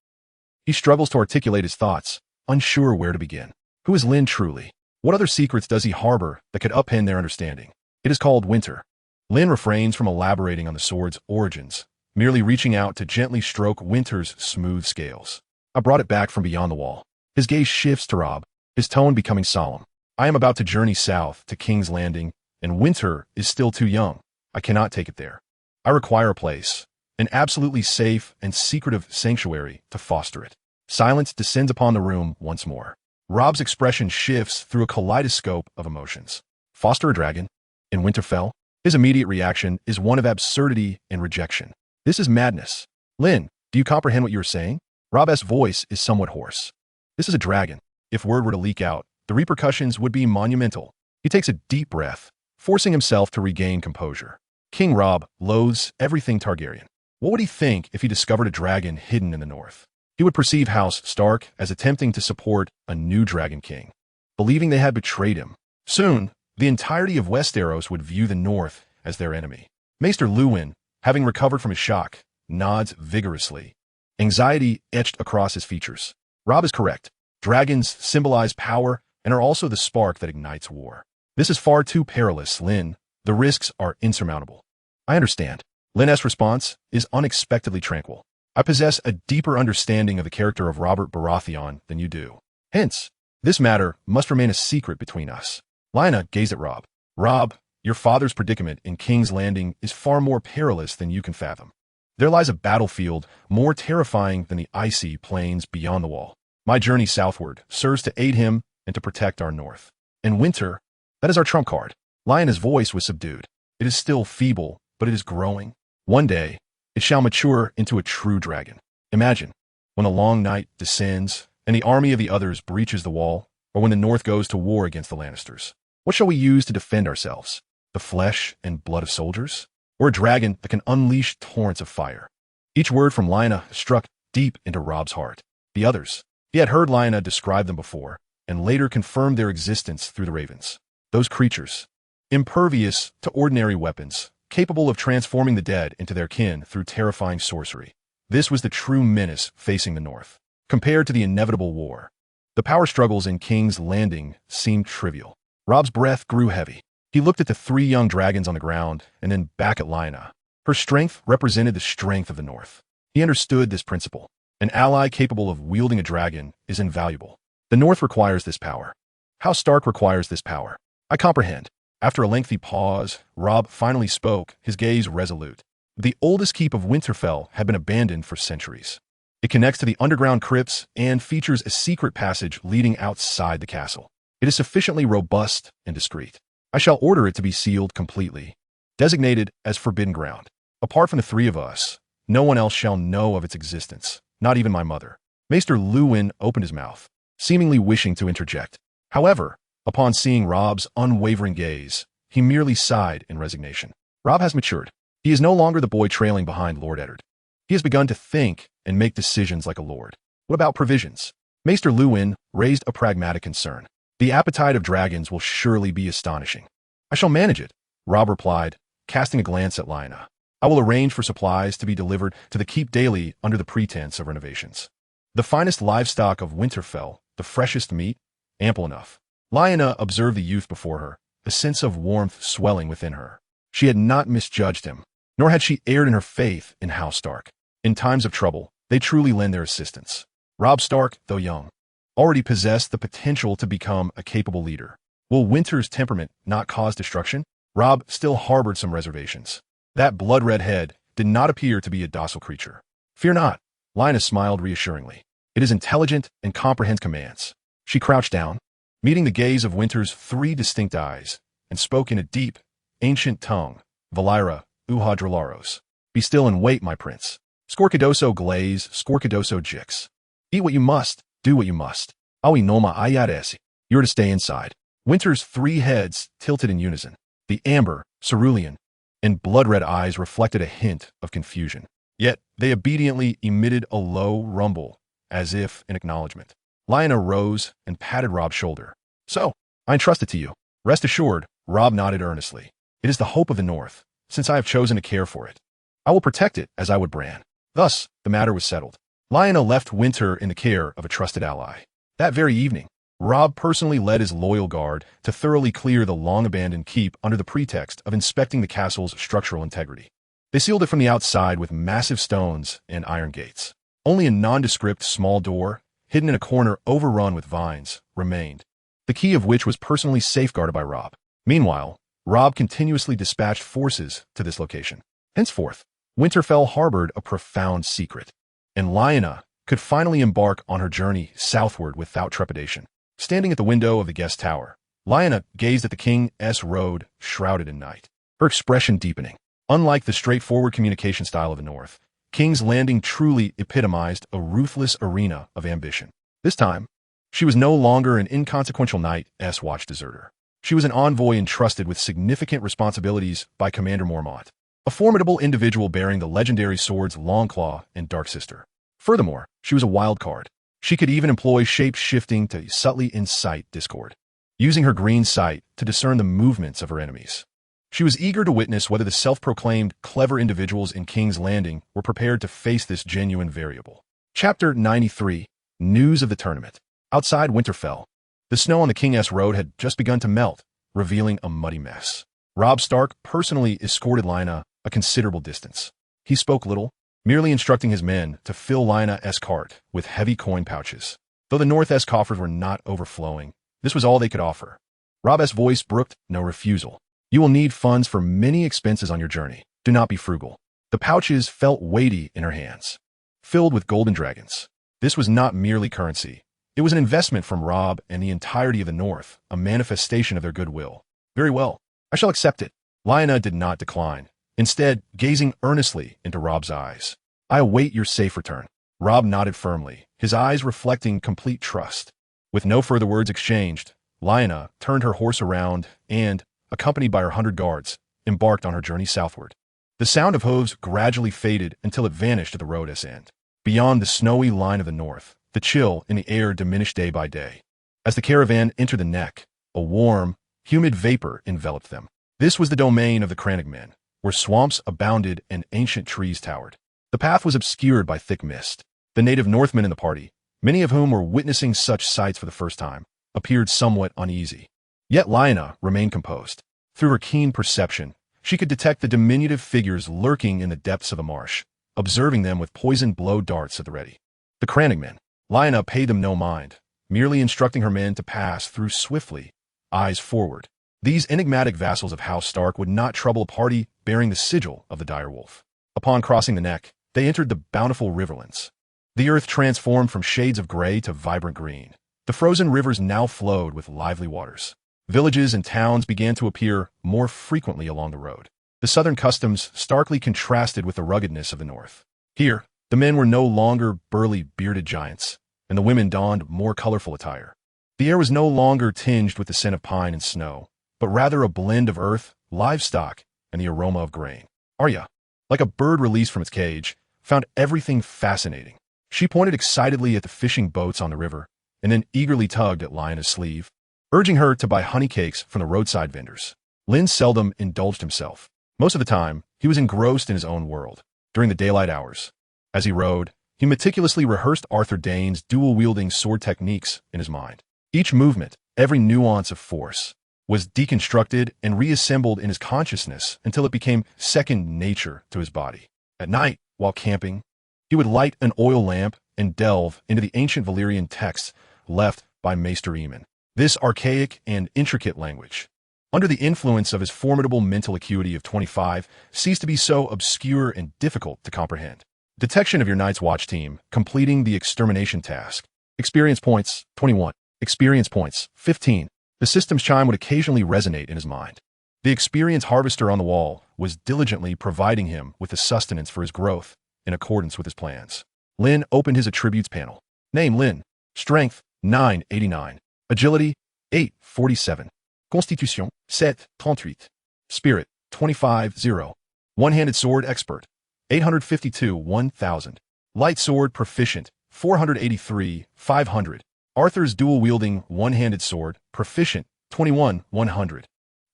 He struggles to articulate his thoughts, unsure where to begin. Who is Lynn truly? What other secrets does he harbor that could upend their understanding? It is called Winter. Lynn refrains from elaborating on the sword's origins, merely reaching out to gently stroke Winter's smooth scales. I brought it back from beyond the wall. His gaze shifts to Rob, his tone becoming solemn. I am about to journey south to King's Landing, and Winter is still too young. I cannot take it there. I require a place, an absolutely safe and secretive sanctuary to foster it. Silence descends upon the room once more. Rob's expression shifts through a kaleidoscope of emotions. Foster a dragon? In Winterfell? His immediate reaction is one of absurdity and rejection. This is madness. Lynn, do you comprehend what you are saying? Rob's voice is somewhat hoarse. This is a dragon. If word were to leak out, the repercussions would be monumental. He takes a deep breath, forcing himself to regain composure. King Rob loathes everything Targaryen. What would he think if he discovered a dragon hidden in the north? He would perceive House Stark as attempting to support a new dragon king, believing they had betrayed him. Soon, the entirety of Westeros would view the north as their enemy. Maester Lewin, having recovered from his shock, nods vigorously, anxiety etched across his features. Rob is correct. Dragons symbolize power and are also the spark that ignites war. This is far too perilous, Lynn. The risks are insurmountable. I understand. Lynn's response is unexpectedly tranquil. I possess a deeper understanding of the character of Robert Baratheon than you do. Hence, this matter must remain a secret between us. Lynna gazed at Rob. Rob, your father's predicament in King's Landing is far more perilous than you can fathom. There lies a battlefield more terrifying than the icy plains beyond the wall. My journey southward serves to aid him and to protect our north. In winter, that is our trump card. Lion's voice was subdued. It is still feeble, but it is growing. One day, it shall mature into a true dragon. Imagine, when the long night descends and the army of the others breaches the wall, or when the north goes to war against the Lannisters. What shall we use to defend ourselves? The flesh and blood of soldiers? Or a dragon that can unleash torrents of fire? Each word from Lynna struck deep into Robb's heart. The others. He had heard Lynna describe them before, and later confirmed their existence through the ravens. Those creatures, impervious to ordinary weapons, capable of transforming the dead into their kin through terrifying sorcery. This was the true menace facing the north. Compared to the inevitable war, the power struggles in King's Landing seemed trivial. Robb's breath grew heavy. He looked at the 3 young dragons on the ground and then back at Lynna. Her strength represented the strength of the north. He understood this principle. An ally capable of wielding a dragon is invaluable. The north requires this power. House Stark requires this power. I comprehend. After a lengthy pause, Robb finally spoke, his gaze resolute. The oldest keep of Winterfell had been abandoned for centuries. It connects to the underground crypts and features a secret passage leading outside the castle. It is sufficiently robust and discreet. I shall order it to be sealed completely, designated as forbidden ground. Apart from the 3 of us, no one else shall know of its existence, not even my mother. Maester Lewin opened his mouth, seemingly wishing to interject. However, upon seeing Robb's unwavering gaze, he merely sighed in resignation. Robb has matured. He is no longer the boy trailing behind Lord Eddard. He has begun to think and make decisions like a lord. What about provisions? Maester Lewin raised a pragmatic concern. The appetite of dragons will surely be astonishing. I shall manage it, Robb replied, casting a glance at Lynna. I will arrange for supplies to be delivered to the keep daily under the pretense of renovations. The finest livestock of Winterfell, the freshest meat, ample enough. Lynna observed the youth before her, a sense of warmth swelling within her. She had not misjudged him, nor had she erred in her faith in House Stark. In times of trouble, they truly lend their assistance. Robb Stark, though young, already possessed the potential to become a capable leader. Will Winter's temperament not cause destruction? Robb still harbored some reservations. That blood-red head did not appear to be a docile creature. Fear not, Lynna smiled reassuringly. It is intelligent and comprehends commands. She crouched down, meeting the gaze of Winter's 3 distinct eyes, and spoke in a deep, ancient tongue, Valira, Uhadralaros. Be still and wait, my prince. Scorcadoso glaze, Scorcadoso jix. Eat what you must, do what you must. Awi noma ayadesi. You're to stay inside. Winter's 3 heads tilted in unison. The amber, cerulean, and blood-red eyes reflected a hint of confusion. Yet they obediently emitted a low rumble, as if in acknowledgement. Lynna rose and patted Robb's shoulder. So, I entrust it to you. Rest assured, Robb nodded earnestly. It is the hope of the North, since I have chosen to care for it. I will protect it as I would Bran. Thus, the matter was settled. Lynna left Winter in the care of a trusted ally. That very evening, Robb personally led his loyal guard to thoroughly clear the long-abandoned keep under the pretext of inspecting the castle's structural integrity. They sealed it from the outside with massive stones and iron gates. Only a nondescript small door, hidden in a corner overrun with vines, remained, the key of which was personally safeguarded by Robb. Meanwhile, Robb continuously dispatched forces to this location. Henceforth, Winterfell harbored a profound secret, and Lynna could finally embark on her journey southward without trepidation. Standing at the window of the guest tower, Lynna gazed at the King's Road shrouded in night, her expression deepening. Unlike the straightforward communication style of the North, King's Landing truly epitomized a ruthless arena of ambition. This time, she was no longer an inconsequential Night's Watch deserter. She was an envoy entrusted with significant responsibilities by Commander Mormont, a formidable individual bearing the legendary swords Longclaw and Darksister. Furthermore, she was a wild card. She could even employ shape-shifting to subtly incite discord, using her green sight to discern the movements of her enemies. She was eager to witness whether the self-proclaimed clever individuals in King's Landing were prepared to face this genuine variable. Chapter 93, News of the Tournament. Outside Winterfell, the snow on the King's Road had just begun to melt, revealing a muddy mess. Robb Stark personally escorted Lynna a considerable distance. He spoke little, merely instructing his men to fill Lynna's cart with heavy coin pouches. Though the North's coffers were not overflowing, this was all they could offer. Robb's voice brooked no refusal. You will need funds for many expenses on your journey. Do not be frugal. The pouches felt weighty in her hands, filled with golden dragons. This was not merely currency. It was an investment from Robb and the entirety of the North, a manifestation of their goodwill. Very well, I shall accept it. Lyanna did not decline, instead gazing earnestly into Robb's eyes. I await your safe return. Robb nodded firmly, his eyes reflecting complete trust. With no further words exchanged, Lyanna turned her horse around and, accompanied by her 100 guards, embarked on her journey southward. The sound of hooves gradually faded until it vanished at the road's end. Beyond the snowy line of the north, the chill in the air diminished day by day. As the caravan entered the neck, a warm, humid vapor enveloped them. This was the domain of the Crannogmen, where swamps abounded and ancient trees towered. The path was obscured by thick mist. The native Northmen in the party, many of whom were witnessing such sights for the first time, appeared somewhat uneasy. Yet Lyanna remained composed. Through her keen perception, she could detect the diminutive figures lurking in the depths of the marsh, observing them with poisoned blow darts at the ready. The Crannogmen. Lyanna paid them no mind, merely instructing her men to pass through swiftly, eyes forward. These enigmatic vassals of House Stark would not trouble a party bearing the sigil of the direwolf. Upon crossing the neck, they entered the bountiful riverlands. The earth transformed from shades of gray to vibrant green. The frozen rivers now flowed with lively waters. Villages and towns began to appear more frequently along the road. The southern customs starkly contrasted with the ruggedness of the north. Here, the men were no longer burly, bearded giants, and the women donned more colorful attire. The air was no longer tinged with the scent of pine and snow, but rather a blend of earth, livestock, and the aroma of grain. Arya, like a bird released from its cage, found everything fascinating. She pointed excitedly at the fishing boats on the river, and then eagerly tugged at Lyanna's sleeve, urging her to buy honey cakes from the roadside vendors. Lynn seldom indulged himself. Most of the time, he was engrossed in his own world. During the daylight hours, as he rode, he meticulously rehearsed Arthur Dayne's dual-wielding sword techniques in his mind. Each movement, every nuance of force, was deconstructed and reassembled in his consciousness until it became second nature to his body. At night, while camping, he would light an oil lamp and delve into the ancient Valyrian texts left by Maester Aemon. This archaic and intricate language, under the influence of his formidable mental acuity of 25, ceased to be so obscure and difficult to comprehend. Detection of your Night's Watch team, completing the extermination task. Experience points, 21. Experience points, 15. The system's chime would occasionally resonate in his mind. The experience harvester on the wall was diligently providing him with the sustenance for his growth, in accordance with his plans. Lynn opened his attributes panel. Name Lynn. Strength, 989. Agility, 847. Constitution, 738. Spirit, 25-0. One-handed sword expert, 852 1000. Light sword proficient, 483 500. Arthur's dual-wielding one-handed sword proficient, 21 100.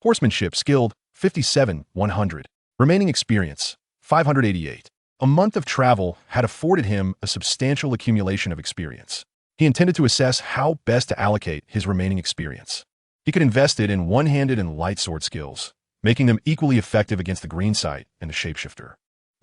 Horsemanship skilled, 57 100. Remaining experience, 588. A month of travel had afforded him a substantial accumulation of experience. He intended to assess how best to allocate his remaining experience. He could invest it in one-handed and light sword skills, making them equally effective against the green sight and the shapeshifter.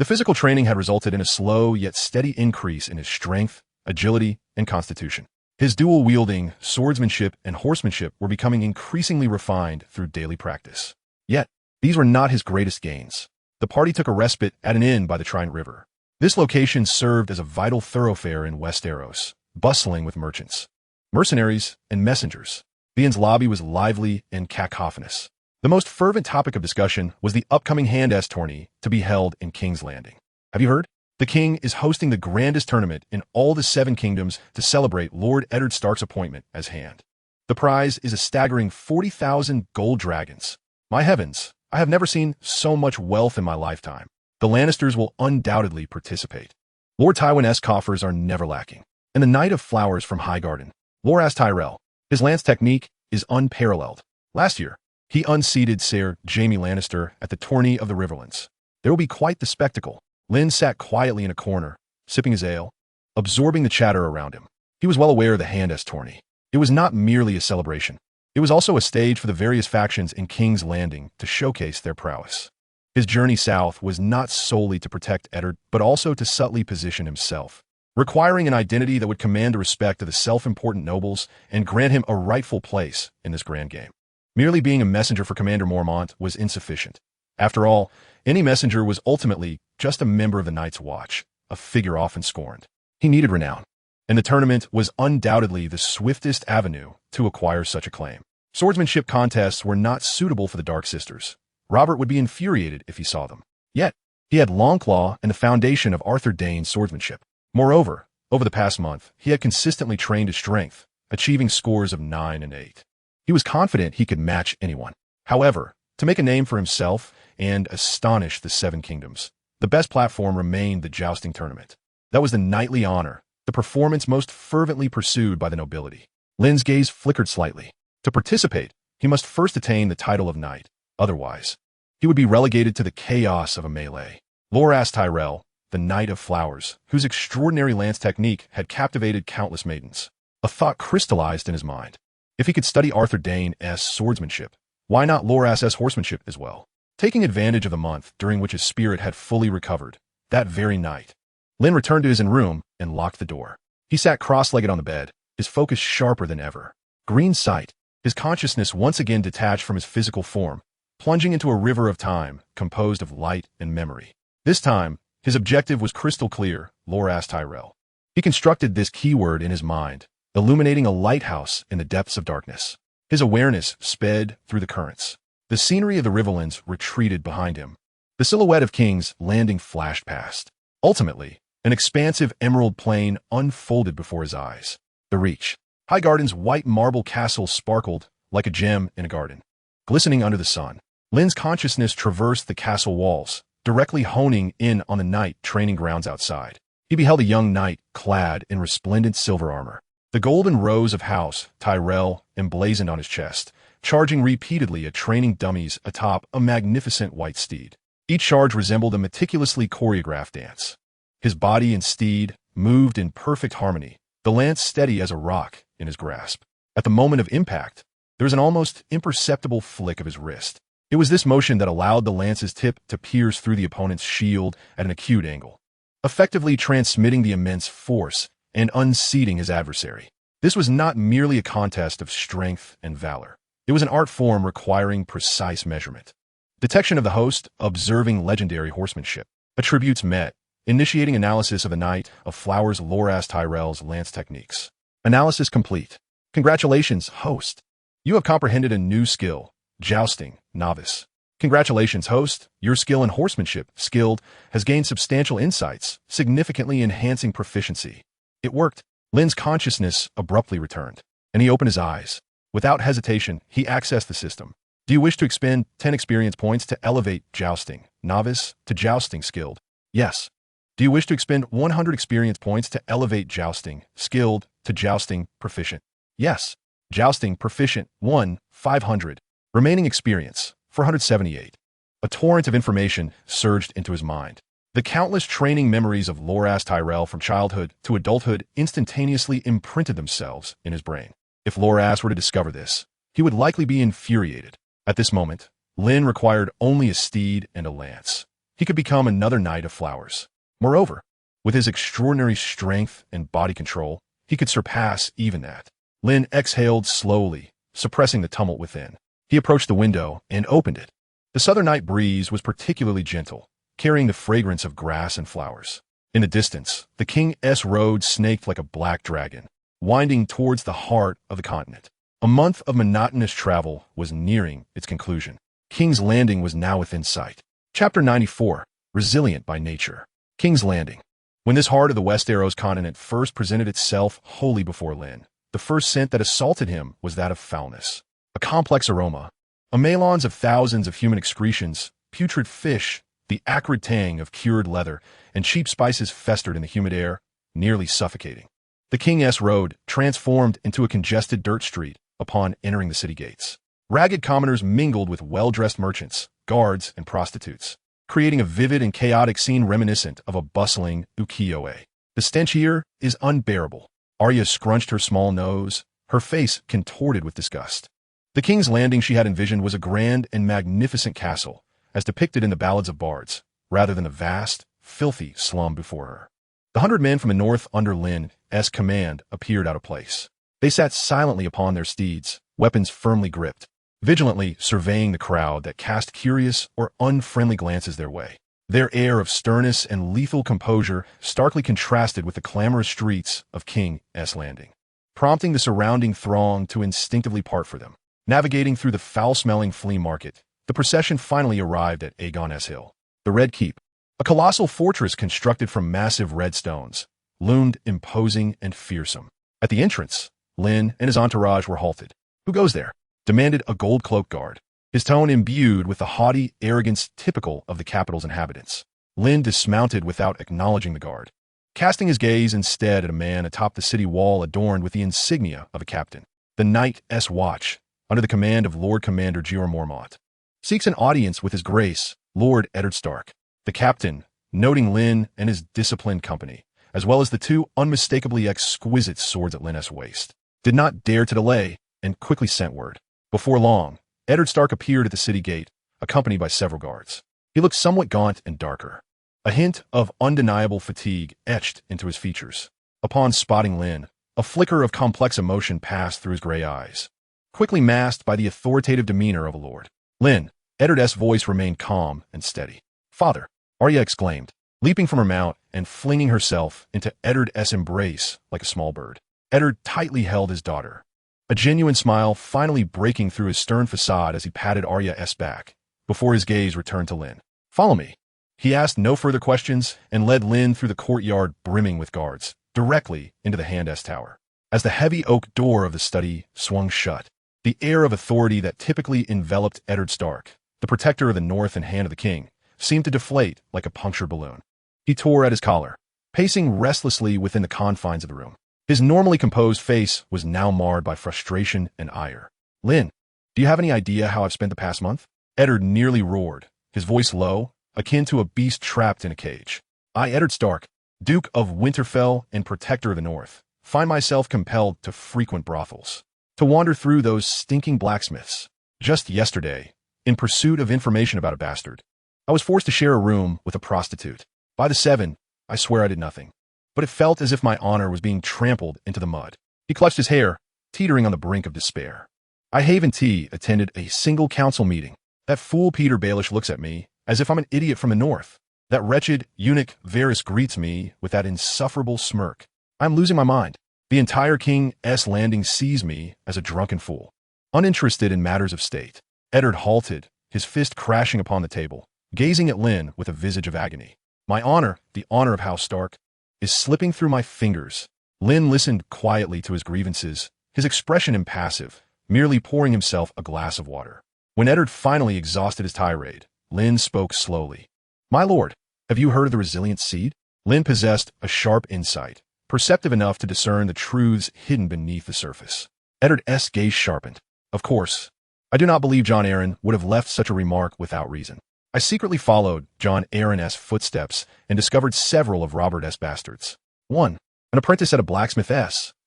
The physical training had resulted in a slow yet steady increase in his strength, agility, and constitution. His dual-wielding swordsmanship and horsemanship were becoming increasingly refined through daily practice. Yet, these were not his greatest gains. The party took a respite at an inn by the Trident River. This location served as a vital thoroughfare in Westeros, bustling with merchants, mercenaries, and messengers. The inn's lobby was lively and cacophonous. The most fervent topic of discussion was the upcoming Hand-Ass tourney to be held in King's Landing. Have you heard? The king is hosting the grandest tournament in all the Seven Kingdoms to celebrate Lord Eddard Stark's appointment as Hand. The prize is a staggering 40,000 gold dragons. My heavens, I have never seen so much wealth in my lifetime. The Lannisters will undoubtedly participate. Lord Tywin's coffers are never lacking. And the Knight of Flowers from Highgarden, Loras Tyrell, his lance technique is unparalleled. Last year, he unseated Ser Jaime Lannister at the tourney of the Riverlands. There will be quite the spectacle. Lynn sat quietly in a corner, sipping his ale, absorbing the chatter around him. He was well aware of the Hand-Ass tourney. It was not merely a celebration. It was also a stage for the various factions in King's Landing to showcase their prowess. His journey south was not solely to protect Eddard, but also to subtly position himself, requiring an identity that would command the respect of the self-important nobles and grant him a rightful place in this grand game. Merely being a messenger for Commander Mormont was insufficient. After all, any messenger was ultimately just a member of the Night's Watch, a figure often scorned. He needed renown, and the tournament was undoubtedly the swiftest avenue to acquire such acclaim. Swordsmanship contests were not suitable for the Dark Sisters. Robert would be infuriated if he saw them. Yet, he had Longclaw and the foundation of Arthur Dayne's swordsmanship. Moreover, over the past month, he had consistently trained his strength, achieving scores of 9 and 8. He was confident he could match anyone. However, to make a name for himself and astonish the Seven Kingdoms, the best platform remained the jousting tournament. That was the knightly honor, the performance most fervently pursued by the nobility. Lynn's gaze flickered slightly. To participate, he must first attain the title of knight. Otherwise, he would be relegated to the chaos of a melee. Loras Tyrell, the Knight of Flowers, whose extraordinary lance technique had captivated countless maidens. A thought crystallized in his mind. If he could study Arthur Dayne's swordsmanship, why not Loras's horsemanship as well? Taking advantage of the month during which his spirit had fully recovered, that very night, Lynn returned to his own room and locked the door. He sat cross-legged on the bed, his focus sharper than ever. Green sight, his consciousness once again detached from his physical form, plunging into a river of time composed of light and memory. This time, his objective was crystal clear, Loras Tyrell. He constructed this keyword in his mind, illuminating a lighthouse in the depths of darkness. His awareness sped through the currents. The scenery of the Riverlands retreated behind him. The silhouette of King's Landing flashed past. Ultimately, an expansive emerald plain unfolded before his eyes. The Reach. Highgarden's white marble castle sparkled like a gem in a garden, glistening under the sun. Lynn's consciousness traversed the castle walls, directly honing in on the knight training grounds outside. He beheld a young knight clad in resplendent silver armor. The golden rose of House Tyrell emblazoned on his chest, charging repeatedly at training dummies atop a magnificent white steed. Each charge resembled a meticulously choreographed dance. His body and steed moved in perfect harmony, the lance steady as a rock in his grasp. At the moment of impact, there was an almost imperceptible flick of his wrist. It was this motion that allowed the lance's tip to pierce through the opponent's shield at an acute angle, effectively transmitting the immense force and unseating his adversary. This was not merely a contest of strength and valor. It was an art form requiring precise measurement. Detection of the host, observing legendary horsemanship. Attributes met, initiating analysis of the Knight of Flowers Loras Tyrell's lance techniques. Analysis complete. Congratulations, host. You have comprehended a new skill, jousting, novice. Congratulations, host. Your skill in horsemanship, skilled, has gained substantial insights, significantly enhancing proficiency. It worked. Lynn's consciousness abruptly returned, and he opened his eyes. Without hesitation, he accessed the system. Do you wish to expend 10 experience points to elevate jousting, novice, to jousting, skilled? Yes. Do you wish to expend 100 experience points to elevate jousting, skilled, to jousting, proficient? Yes. Jousting, proficient, 1, 500. Remaining experience, 478. A torrent of information surged into his mind. The countless training memories of Loras Tyrell from childhood to adulthood instantaneously imprinted themselves in his brain. If Loras were to discover this, he would likely be infuriated. At this moment, Lynn required only a steed and a lance. He could become another Knight of Flowers. Moreover, with his extraordinary strength and body control, he could surpass even that. Lynn exhaled slowly, suppressing the tumult within. He approached the window and opened it. The southern night breeze was particularly gentle, carrying the fragrance of grass and flowers. In the distance, the King's Road snaked like a black dragon, winding towards the heart of the continent. A month of monotonous travel was nearing its conclusion. King's Landing was now within sight. Chapter 94, Resilient by Nature. King's Landing. When this heart of the Westeros continent first presented itself wholly before Lynn, the first scent that assaulted him was that of foulness. A complex aroma, a melange of thousands of human excretions, putrid fish, the acrid tang of cured leather, and cheap spices festered in the humid air, nearly suffocating. The King's Road transformed into a congested dirt street upon entering the city gates. Ragged commoners mingled with well-dressed merchants, guards, and prostitutes, creating a vivid and chaotic scene reminiscent of a bustling ukiyo-e. The stench here is unbearable. Arya scrunched her small nose, her face contorted with disgust. The King's Landing she had envisioned was a grand and magnificent castle, as depicted in the ballads of bards, rather than the vast, filthy slum before her. The 100 men from the north under Lynn's command appeared out of place. They sat silently upon their steeds, weapons firmly gripped. vigilantly surveying the crowd that cast curious or unfriendly glances their way. Their air of sternness and lethal composure starkly contrasted with the clamorous streets of King's Landing, prompting the surrounding throng to instinctively part for them. Navigating through the foul-smelling flea market, the procession finally arrived at Aegon's Hill. The Red Keep, a colossal fortress constructed from massive red stones, loomed imposing and fearsome. At the entrance, Lynn and his entourage were halted. "Who goes there?" demanded a gold-cloaked guard, his tone imbued with the haughty arrogance typical of the capital's inhabitants. Lynn dismounted without acknowledging the guard, casting his gaze instead at a man atop the city wall adorned with the insignia of a captain. "The Night's Watch, under the command of Lord Commander Jeor Mormont, seeks an audience with His Grace, Lord Eddard Stark." The captain, noting Lynn and his disciplined company, as well as the two unmistakably exquisite swords at Lynn's waist, did not dare to delay and quickly sent word. Before long, Eddard Stark appeared at the city gate, accompanied by several guards. He looked somewhat gaunt and darker, a hint of undeniable fatigue etched into his features. Upon spotting Lynn, a flicker of complex emotion passed through his gray eyes, quickly masked by the authoritative demeanor of a lord. "Lynn," Eddard's voice remained calm and steady. "Father," Arya exclaimed, leaping from her mount and flinging herself into Eddard's embrace like a small bird. Eddard tightly held his daughter, a genuine smile finally breaking through his stern facade as he patted Arya's back, before his gaze returned to Lynn. "Follow me." He asked no further questions and led Lynn through the courtyard brimming with guards, directly into the Hand's Tower. As the heavy oak door of the study swung shut, the air of authority that typically enveloped Eddard Stark, the protector of the North and Hand of the King, seemed to deflate like a punctured balloon. He tore at his collar, pacing restlessly within the confines of the room. His normally composed face was now marred by frustration and ire. "Lynn, do you have any idea how I've spent the past month?" Eddard nearly roared, his voice low, akin to a beast trapped in a cage. "I, Eddard Stark, Duke of Winterfell and Protector of the North, find myself compelled to frequent brothels, to wander through those stinking blacksmiths. Just yesterday, in pursuit of information about a bastard, I was forced to share a room with a prostitute. By the seven, I swear I did nothing. But it felt as if my honor was being trampled into the mud." He clutched his hair, teetering on the brink of despair. "I haven't attended a single council meeting. That fool Peter Baelish looks at me as if I'm an idiot from the north. That wretched eunuch Varys greets me with that insufferable smirk. I'm losing my mind. The entire King's Landing sees me as a drunken fool, uninterested in matters of state." Eddard halted, his fist crashing upon the table, gazing at Lynn with a visage of agony. "My honor, the honor of House Stark, is slipping through my fingers." Lynn listened quietly to his grievances, his expression impassive, merely pouring himself a glass of water. When Eddard finally exhausted his tirade, Lynn spoke slowly. "My lord, have you heard of the Resilient Seed?" Lynn possessed a sharp insight, perceptive enough to discern the truths hidden beneath the surface. Eddard's gaze sharpened. "Of course. I do not believe Jon Arryn would have left such a remark without reason. I secretly followed Jon Arryn's footsteps and discovered several of Robert's bastards. One, an apprentice at a blacksmith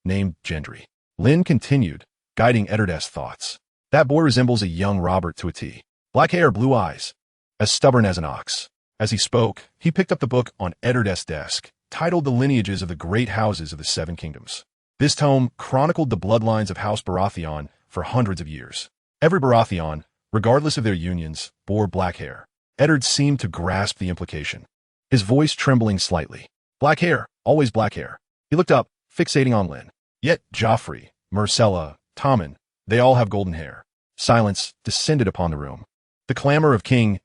named Gendry." Lynn continued, guiding Eddard's thoughts. "That boy resembles a young Robert to a T. Black hair, blue eyes, as stubborn as an ox." As he spoke, he picked up the book on Eddard's desk, titled The Lineages of the Great Houses of the Seven Kingdoms. This tome chronicled the bloodlines of House Baratheon for hundreds of years. Every Baratheon, regardless of their unions, bore black hair. Eddard seemed to grasp the implication, his voice trembling slightly. "Black hair, always black hair." He looked up, fixating on Lynn. "Yet Joffrey, Myrcella, Tommen, they all have golden hair." Silence descended upon the room, the clamor of King's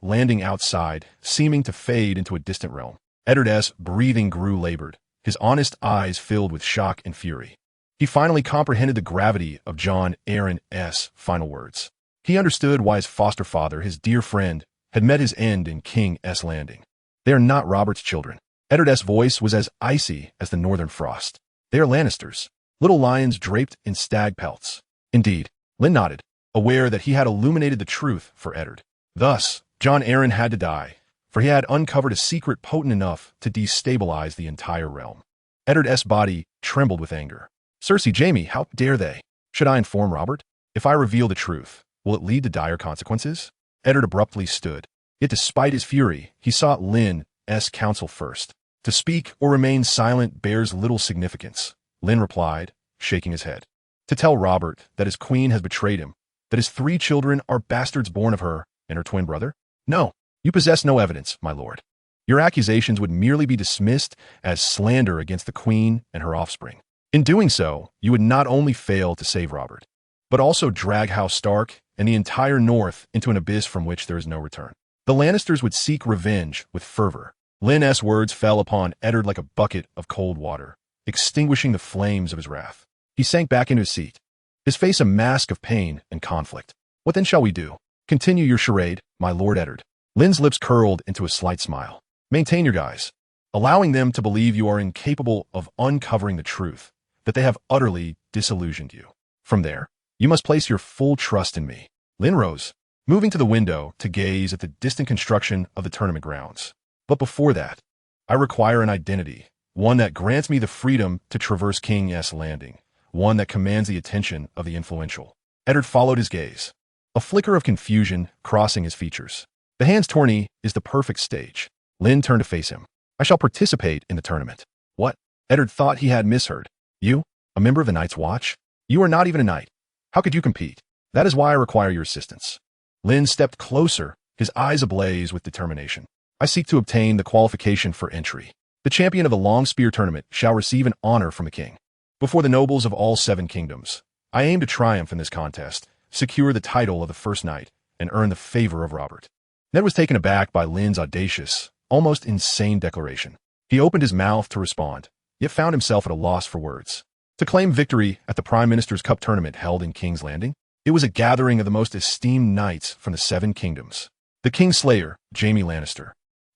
Landing outside seeming to fade into a distant realm. Eddard's breathing grew labored, his honest eyes filled with shock and fury. He finally comprehended the gravity of Jon Arryn's final words. He understood why his foster father, his dear friend, had met his end in King's Landing. "They are not Robert's children." Eddard's voice was as icy as the northern frost. "They are Lannisters, little lions draped in stag pelts." "Indeed." Lynn nodded, aware that he had illuminated the truth for Eddard. Thus, Jon Arryn had to die, for he had uncovered a secret potent enough to destabilize the entire realm. Eddard's body trembled with anger. "Cersei, Jaime, how dare they? Should I inform Robert? If I reveal the truth, will it lead to dire consequences?" Eddard abruptly stood. Yet despite his fury, he sought Lynn's counsel first. "To speak or remain silent bears little significance," Lynn replied, shaking his head. "To tell Robert that his queen has betrayed him That his 3 children are bastards born of her and her twin brother? No, you possess no evidence, my lord. Your accusations would merely be dismissed as slander against the queen and her offspring. In doing so, you would not only fail to save Robert, but also drag House Stark and the entire North into an abyss from which there is no return. The Lannisters would seek revenge with fervor. Lynn's words fell upon Eddard like a bucket of cold water, extinguishing the flames of his wrath. He sank back into his seat, his face a mask of pain and conflict. What then shall we do? Continue your charade, my lord Eddard. Lynn's lips curled into a slight smile. Maintain your guise, allowing them to believe you are incapable of uncovering the truth, that they have utterly disillusioned you. From there, you must place your full trust in me. Lynn rose, moving to the window to gaze at the distant construction of the tournament grounds. But before that, I require an identity, one that grants me the freedom to traverse King's Landing, one that commands the attention of the influential. Eddard followed his gaze, a flicker of confusion crossing his features. The hand's tourney is the perfect stage. Lynn turned to face him. I shall participate in the tournament. What? Eddard thought he had misheard. You? A member of the Night's Watch? You are not even a knight. How could you compete? That is why I require your assistance. Lynn stepped closer, his eyes ablaze with determination. I seek to obtain the qualification for entry. The champion of the long spear tournament shall receive an honor from the king. Before the nobles of all 7 kingdoms, I aim to triumph in this contest, secure the title of the first knight, and earn the favor of Robert. Ned was taken aback by Lynn's audacious, almost insane declaration. He opened his mouth to respond, yet found himself at a loss for words. To claim victory at the Prime Minister's Cup tournament held in King's Landing, it was a gathering of the most esteemed knights from the 7 kingdoms. The Kingslayer, Jaime Lannister.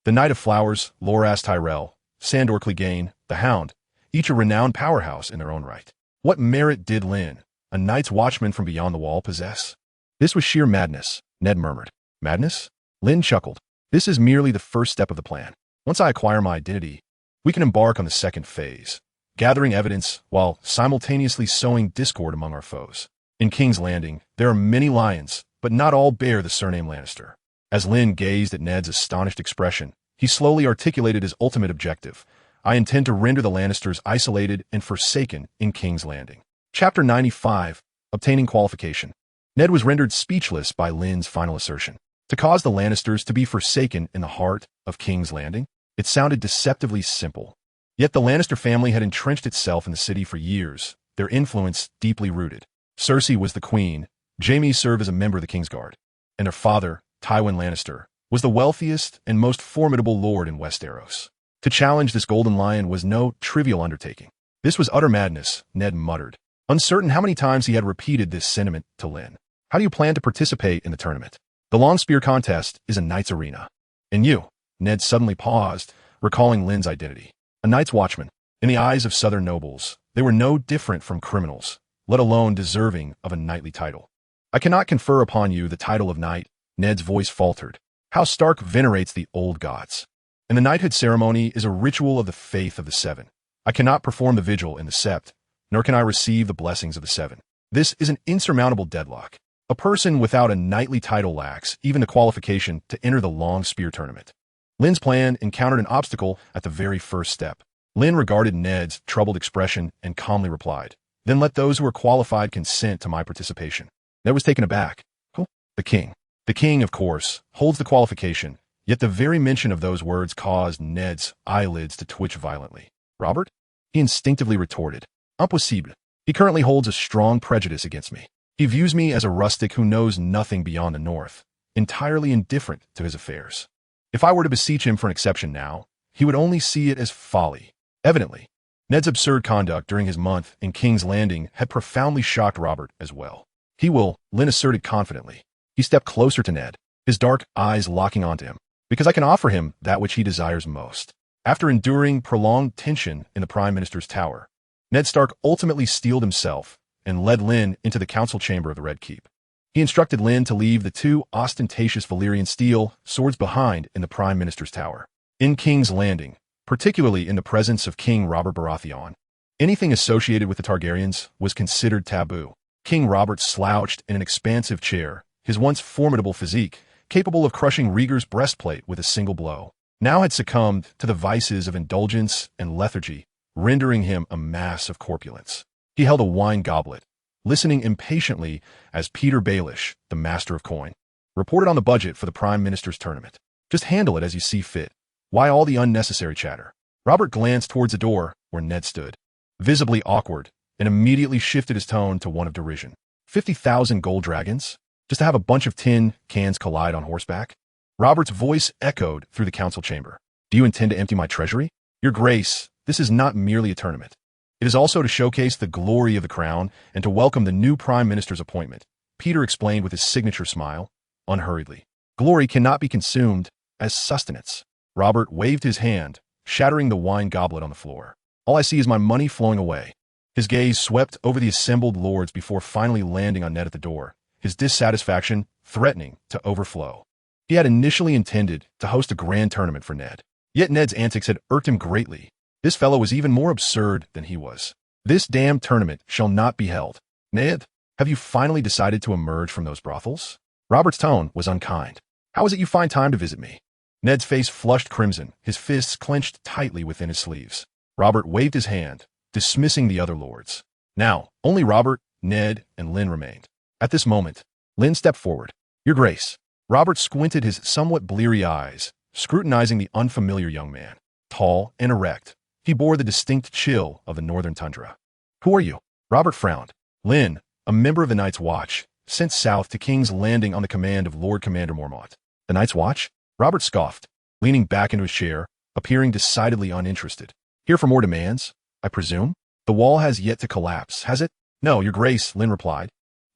The Knight of Flowers, Loras Tyrell. Sandor Clegane, the Hound, each a renowned powerhouse in their own right. What merit did Lynn, a Night's Watchman from beyond the wall, possess? This was sheer madness, Ned murmured. Madness? Lynn chuckled. This is merely the first step of the plan. Once I acquire my identity, we can embark on the second phase, gathering evidence while simultaneously sowing discord among our foes. In King's Landing, there are many lions, but not all bear the surname Lannister. As Lynn gazed at Ned's astonished expression, he slowly articulated his ultimate objective. I intend to render the Lannisters isolated and forsaken in King's Landing. Chapter 95, Obtaining Qualification. Ned was rendered speechless by Lynn's final assertion. To cause the Lannisters to be forsaken in the heart of King's Landing? It sounded deceptively simple. Yet the Lannister family had entrenched itself in the city for years, their influence deeply rooted. Cersei was the queen, Jaime served as a member of the Kingsguard, and their father, Tywin Lannister, was the wealthiest and most formidable lord in Westeros. To challenge this golden lion was no trivial undertaking. This was utter madness, Ned muttered, uncertain how many times he had repeated this sentiment to Lynn. How do you plan to participate in the tournament? The long spear contest is a knight's arena. And you? Ned suddenly paused, recalling Lynn's identity. A Night's Watchman. In the eyes of southern nobles, they were no different from criminals, let alone deserving of a knightly title. I cannot confer upon you the title of knight, Ned's voice faltered. House Stark venerates the old gods, and the knighthood ceremony is a ritual of the faith of the 7. I cannot perform the vigil in the sept, nor can I receive the blessings of the 7. This is an insurmountable deadlock. A person without a knightly title lacks even the qualification to enter the long spear tournament. Lynn's plan encountered an obstacle at the very first step. Lynn regarded Ned's troubled expression and calmly replied, "Then let those who are qualified consent to my participation." Ned was taken aback. Who? The king. The king, of course, holds the qualification, yet the very mention of those words caused Ned's eyelids to twitch violently. Robert? He instinctively retorted. Impossible. He currently holds a strong prejudice against me. He views me as a rustic who knows nothing beyond the north, entirely indifferent to his affairs. If I were to beseech him for an exception now, he would only see it as folly. Evidently, Ned's absurd conduct during his month in King's Landing had profoundly shocked Robert as well. He will, Lynn asserted confidently. He stepped closer to Ned, his dark eyes locking onto him, because I can offer him that which he desires most. After enduring prolonged tension in the Prime Minister's tower, Ned Stark ultimately steeled himself and led Lynn into the council chamber of the Red Keep. He instructed Lynn to leave the 2 ostentatious Valyrian steel swords behind in the Prime Minister's tower. In King's Landing, particularly in the presence of King Robert Baratheon, anything associated with the Targaryens was considered taboo. King Robert slouched in an expansive chair, his once formidable physique, capable of crushing Rhaegar's breastplate with a single blow, now had succumbed to the vices of indulgence and lethargy, rendering him a mass of corpulence. He held a wine goblet, listening impatiently as Peter Baelish, the master of coin, reported on the budget for the Prime Minister's tournament. Just handle it as you see fit. Why all the unnecessary chatter? Robert glanced towards the door where Ned stood, visibly awkward, and immediately shifted his tone to one of derision. 50,000 gold dragons? Just to have a bunch of tin cans collide on horseback? Robert's voice echoed through the council chamber. Do you intend to empty my treasury? Your Grace, this is not merely a tournament. It is also to showcase the glory of the crown and to welcome the new Prime Minister's appointment, Peter explained with his signature smile, unhurriedly. Glory cannot be consumed as sustenance. Robert waved his hand, shattering the wine goblet on the floor. All I see is my money flowing away. His gaze swept over the assembled lords before finally landing on Ned at the door, his dissatisfaction threatening to overflow. He had initially intended to host a grand tournament for Ned, yet Ned's antics had irked him greatly. This fellow was even more absurd than he was. This damn tournament shall not be held. Ned, have you finally decided to emerge from those brothels? Robert's tone was unkind. How is it you find time to visit me? Ned's face flushed crimson, his fists clenched tightly within his sleeves. Robert waved his hand, dismissing the other lords. Now, only Robert, Ned, and Lynn remained. At this moment, Lynn stepped forward. Your Grace. Robert squinted his somewhat bleary eyes, scrutinizing the unfamiliar young man. Tall and erect, he bore the distinct chill of the northern tundra. Who are you? Robert frowned. Lynn, a member of the Night's Watch, sent south to King's Landing on the command of Lord Commander Mormont. The Night's Watch? Robert scoffed, leaning back into his chair, appearing decidedly uninterested. Here for more demands, I presume? The wall has yet to collapse, has it? No, Your Grace, Lynn replied,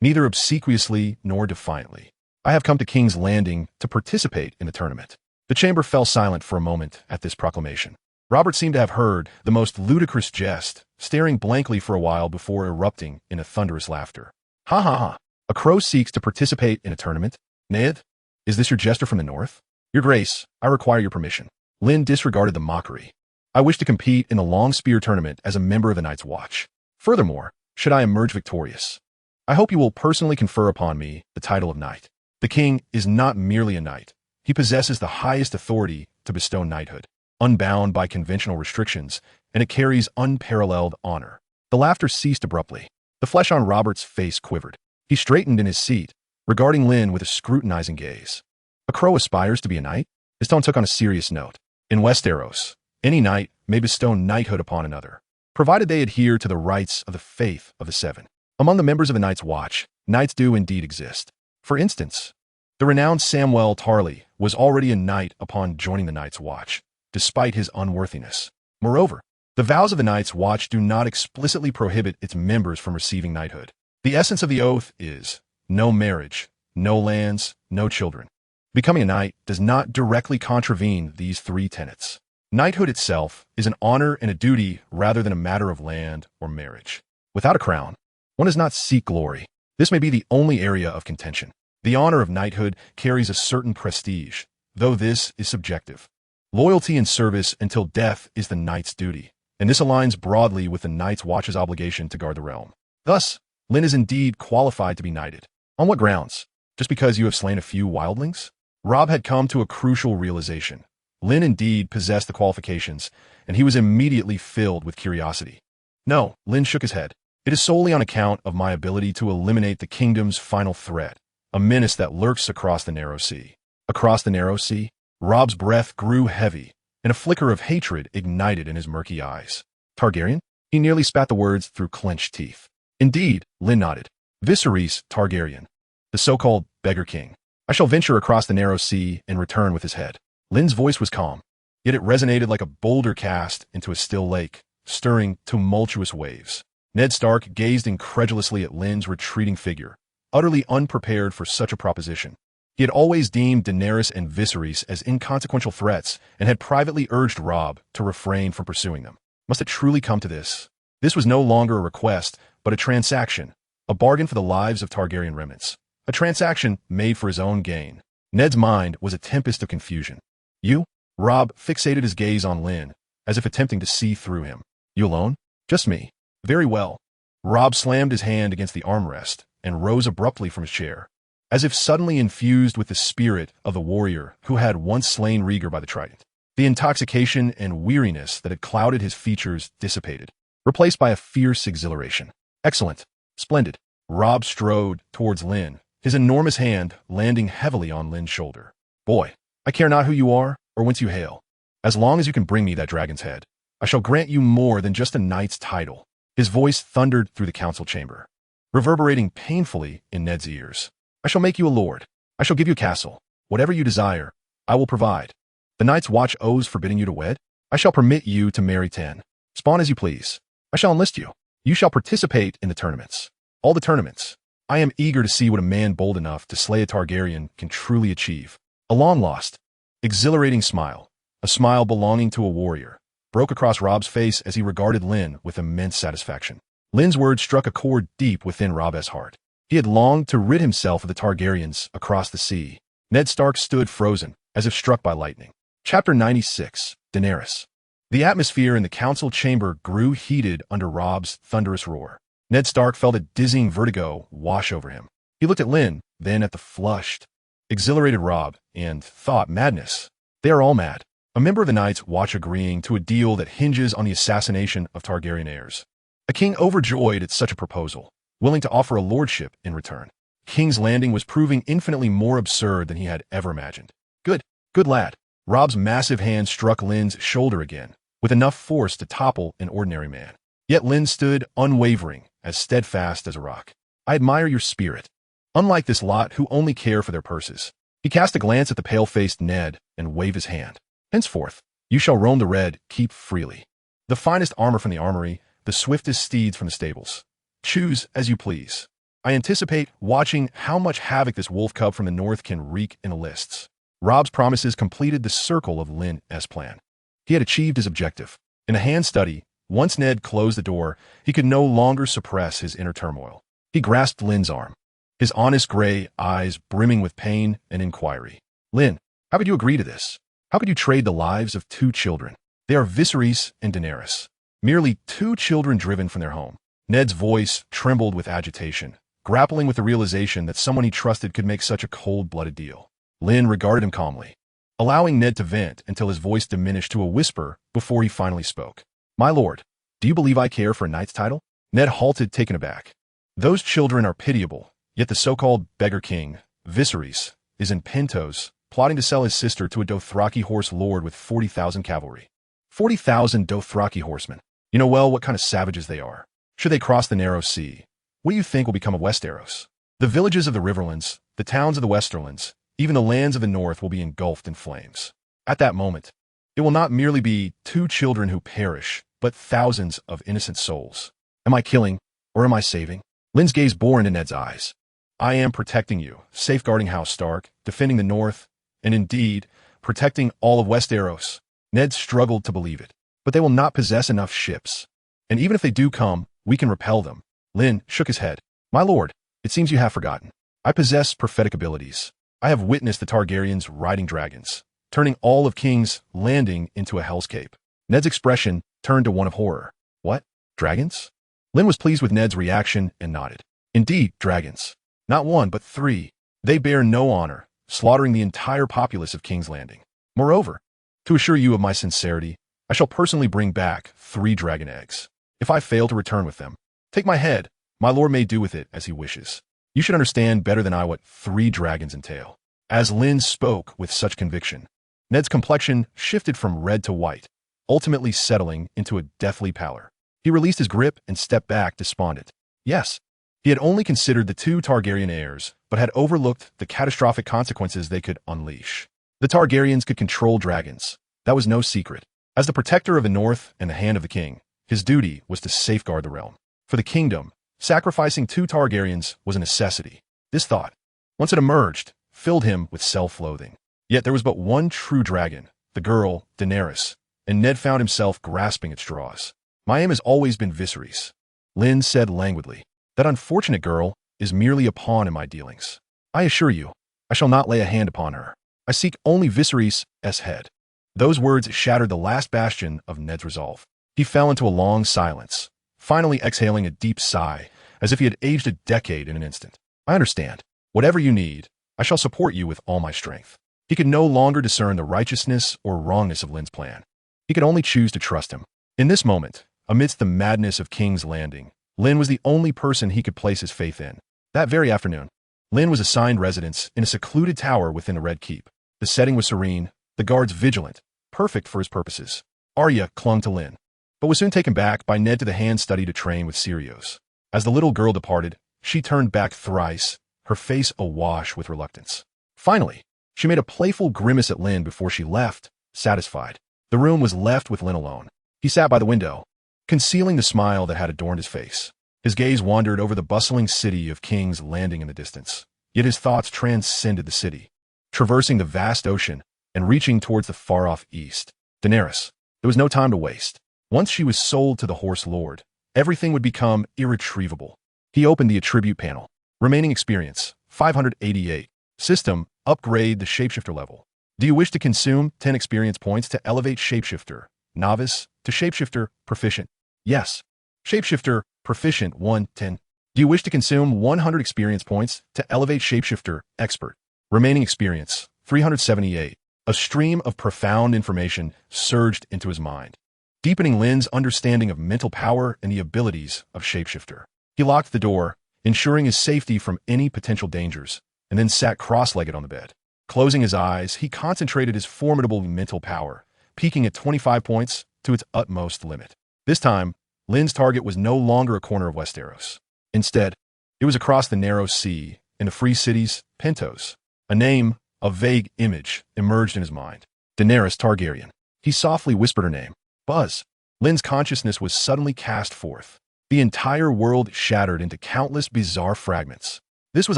neither obsequiously nor defiantly. I have come to King's Landing to participate in the tournament. The chamber fell silent for a moment at this proclamation. Robert seemed to have heard the most ludicrous jest, staring blankly for a while before erupting in a thunderous laughter. Ha ha ha. A crow seeks to participate in a tournament? Ned, is this your jester from the north? Your Grace, I require your permission. Lynn disregarded the mockery. I wish to compete in the long spear tournament as a member of the Night's Watch. Furthermore, should I emerge victorious, I hope you will personally confer upon me the title of knight. The king is not merely a knight. He possesses the highest authority to bestow knighthood, unbound by conventional restrictions, and it carries unparalleled honor. The laughter ceased abruptly. The flesh on Robert's face quivered. He straightened in his seat, regarding Lynn with a scrutinizing gaze. A crow aspires to be a knight? His tone took on a serious note. In Westeros, any knight may bestow knighthood upon another, provided they adhere to the rites of the faith of the Seven. Among the members of the Night's Watch, knights do indeed exist. For instance, the renowned Samwell Tarly was already a knight upon joining the Night's Watch, despite his unworthiness. Moreover, the vows of the Night's Watch do not explicitly prohibit its members from receiving knighthood. The essence of the oath is no marriage, no lands, no children. Becoming a knight does not directly contravene these three tenets. Knighthood itself is an honor and a duty rather than a matter of land or marriage. Without a crown, one does not seek glory. This may be the only area of contention. The honor of knighthood carries a certain prestige, though this is subjective. Loyalty and service until death is the knight's duty, and this aligns broadly with the Night's Watch's obligation to guard the realm. Thus, Lynn is indeed qualified to be knighted. On what grounds? Just because you have slain a few wildlings? Rob had come to a crucial realization. Lynn indeed possessed the qualifications, and he was immediately filled with curiosity. No, Lynn shook his head. It is solely on account of my ability to eliminate the kingdom's final threat, a menace that lurks across the narrow sea. Across the narrow sea? Rob's breath grew heavy, and a flicker of hatred ignited in his murky eyes. Targaryen? He nearly spat the words through clenched teeth. Indeed, Lynn nodded. Viserys Targaryen, the so-called beggar king. I shall venture across the narrow sea and return with his head. Lynn's voice was calm, yet it resonated like a boulder cast into a still lake, stirring tumultuous waves. Ned Stark gazed incredulously at Lynn's retreating figure, utterly unprepared for such a proposition. He had always deemed Daenerys and Viserys as inconsequential threats and had privately urged Robb to refrain from pursuing them. Must it truly come to this? This was no longer a request, but a transaction, a bargain for the lives of Targaryen remnants. A transaction made for his own gain. Ned's mind was a tempest of confusion. You? Robb fixated his gaze on Lynn, as if attempting to see through him. You alone? Just me. Very well. Robb slammed his hand against the armrest and rose abruptly from his chair, as if suddenly infused with the spirit of the warrior who had once slain Rhaegar by the trident. The intoxication and weariness that had clouded his features dissipated, replaced by a fierce exhilaration. Excellent. Splendid. Robb strode towards Lynn, his enormous hand landing heavily on Lynn's shoulder. Boy, I care not who you are or whence you hail. As long as you can bring me that dragon's head, I shall grant you more than just a knight's title. His voice thundered through the council chamber, reverberating painfully in Ned's ears. I shall make you a lord. I shall give you a castle. Whatever you desire, I will provide. The Night's Watch oaths forbidding you to wed? I shall permit you to marry 10. Spawn as you please. I shall enlist you. You shall participate in the tournaments. All the tournaments. I am eager to see what a man bold enough to slay a Targaryen can truly achieve. A long-lost, exhilarating smile, a smile belonging to a warrior, broke across Robb's face as he regarded Lynn with immense satisfaction. Lynn's words struck a chord deep within Robb's heart. He had longed to rid himself of the Targaryens across the sea. Ned Stark stood frozen, as if struck by lightning. Chapter 96, Daenerys. The atmosphere in the council chamber grew heated under Robb's thunderous roar. Ned Stark felt a dizzying vertigo wash over him. He looked at Lynn, then at the flushed, exhilarated Robb, and thought, madness. They are all mad. A member of the Night's Watch agreeing to a deal that hinges on the assassination of Targaryen heirs. A king overjoyed at such a proposal, willing to offer a lordship in return. King's Landing was proving infinitely more absurd than he had ever imagined. Good lad. Robb's massive hand struck Lynn's shoulder again, with enough force to topple an ordinary man. Yet Lynn stood unwavering, as steadfast as a rock. I admire your spirit. Unlike this lot who only care for their purses. He cast a glance at the pale-faced Ned and waved his hand. Henceforth, you shall roam the red, keep freely. The finest armor from the armory, the swiftest steeds from the stables. Choose as you please. I anticipate watching how much havoc this wolf cub from the north can wreak in the lists. Robb's promises completed the circle of Lynn's plan. He had achieved his objective. In a hand study, once Ned closed the door, he could no longer suppress his inner turmoil. He grasped Lynn's arm, his honest gray eyes brimming with pain and inquiry. Lynn, how could you agree to this? How could you trade the lives of 2 children? They are Viserys and Daenerys. Merely 2 children driven from their home. Ned's voice trembled with agitation, grappling with the realization that someone he trusted could make such a cold-blooded deal. Lynn regarded him calmly, allowing Ned to vent until his voice diminished to a whisper before he finally spoke. My lord, do you believe I care for a knight's title? Ned halted, taken aback. Those children are pitiable, yet the so-called beggar king, Viserys, is in Pentos, plotting to sell his sister to a Dothraki horse lord with 40,000 cavalry. 40,000 Dothraki horsemen. You know well what kind of savages they are. Should they cross the narrow sea, what do you think will become of Westeros? The villages of the Riverlands, the towns of the Westerlands, even the lands of the north will be engulfed in flames. At that moment, it will not merely be 2 children who perish, but thousands of innocent souls. Am I killing, or am I saving? Lynn's gaze bore into Ned's eyes. I am protecting you, safeguarding House Stark, defending the north, and indeed, protecting all of Westeros. Ned struggled to believe it. But they will not possess enough ships. And even if they do come, we can repel them. Lynn shook his head. My lord, it seems you have forgotten. I possess prophetic abilities. I have witnessed the Targaryens riding dragons, turning all of King's Landing into a hellscape. Ned's expression turned to one of horror. What? Dragons? Lynn was pleased with Ned's reaction and nodded. Indeed, dragons. Not 1, but 3. They bear no honor, slaughtering the entire populace of King's Landing. Moreover, to assure you of my sincerity, I shall personally bring back 3 dragon eggs. If I fail to return with them, take my head. My lord may do with it as he wishes. You should understand better than I what 3 dragons entail. As Lynn spoke with such conviction, Ned's complexion shifted from red to white, ultimately settling into a deathly pallor. He released his grip and stepped back despondent. Yes, he had only considered the 2 Targaryen heirs, but had overlooked the catastrophic consequences they could unleash. The Targaryens could control dragons. That was no secret. As the protector of the north and the hand of the king, his duty was to safeguard the realm. For the kingdom, sacrificing 2 Targaryens was a necessity. This thought, once it emerged, filled him with self-loathing. Yet there was but one true dragon, the girl, Daenerys, and Ned found himself grasping at straws. My aim has always been Viserys, Lynn said languidly. That unfortunate girl is merely a pawn in my dealings. I assure you, I shall not lay a hand upon her. I seek only Viserys' head. Those words shattered the last bastion of Ned's resolve. He fell into a long silence, finally exhaling a deep sigh, as if he had aged a decade in an instant. I understand. Whatever you need, I shall support you with all my strength. He could no longer discern the righteousness or wrongness of Lynn's plan. He could only choose to trust him. In this moment, amidst the madness of King's Landing, Lynn was the only person he could place his faith in. That very afternoon, Lynn was assigned residence in a secluded tower within the Red Keep. The setting was serene, the guards vigilant, perfect for his purposes. Arya clung to Lynn, but was soon taken back by Ned to the hand study to train with Sirius. As the little girl departed, she turned back thrice, her face awash with reluctance. Finally, she made a playful grimace at Lynn before she left, satisfied. The room was left with Lynn alone. He sat by the window, concealing the smile that had adorned his face. His gaze wandered over the bustling city of King's Landing in the distance. Yet his thoughts transcended the city, traversing the vast ocean and reaching towards the far-off east. Daenerys. There was no time to waste. Once she was sold to the Horse Lord, everything would become irretrievable. He opened the attribute panel. Remaining experience, 588. System, upgrade the shapeshifter level. Do you wish to consume 10 experience points to elevate shapeshifter, novice, to shapeshifter, proficient? Yes. Shapeshifter, proficient, 110. Do you wish to consume 100 experience points to elevate shapeshifter, expert? Remaining experience, 378. A stream of profound information surged into his mind, deepening Lynn's understanding of mental power and the abilities of shapeshifter. He locked the door, ensuring his safety from any potential dangers, and then sat cross-legged on the bed. Closing his eyes, he concentrated his formidable mental power, peaking at 25 points to its utmost limit. This time, Lynn's target was no longer a corner of Westeros. Instead, it was across the narrow sea, in the free cities, Pentos. A name, a vague image, emerged in his mind. Daenerys Targaryen. He softly whispered her name. Buzz. Lynn's consciousness was suddenly cast forth. The entire world shattered into countless bizarre fragments. This was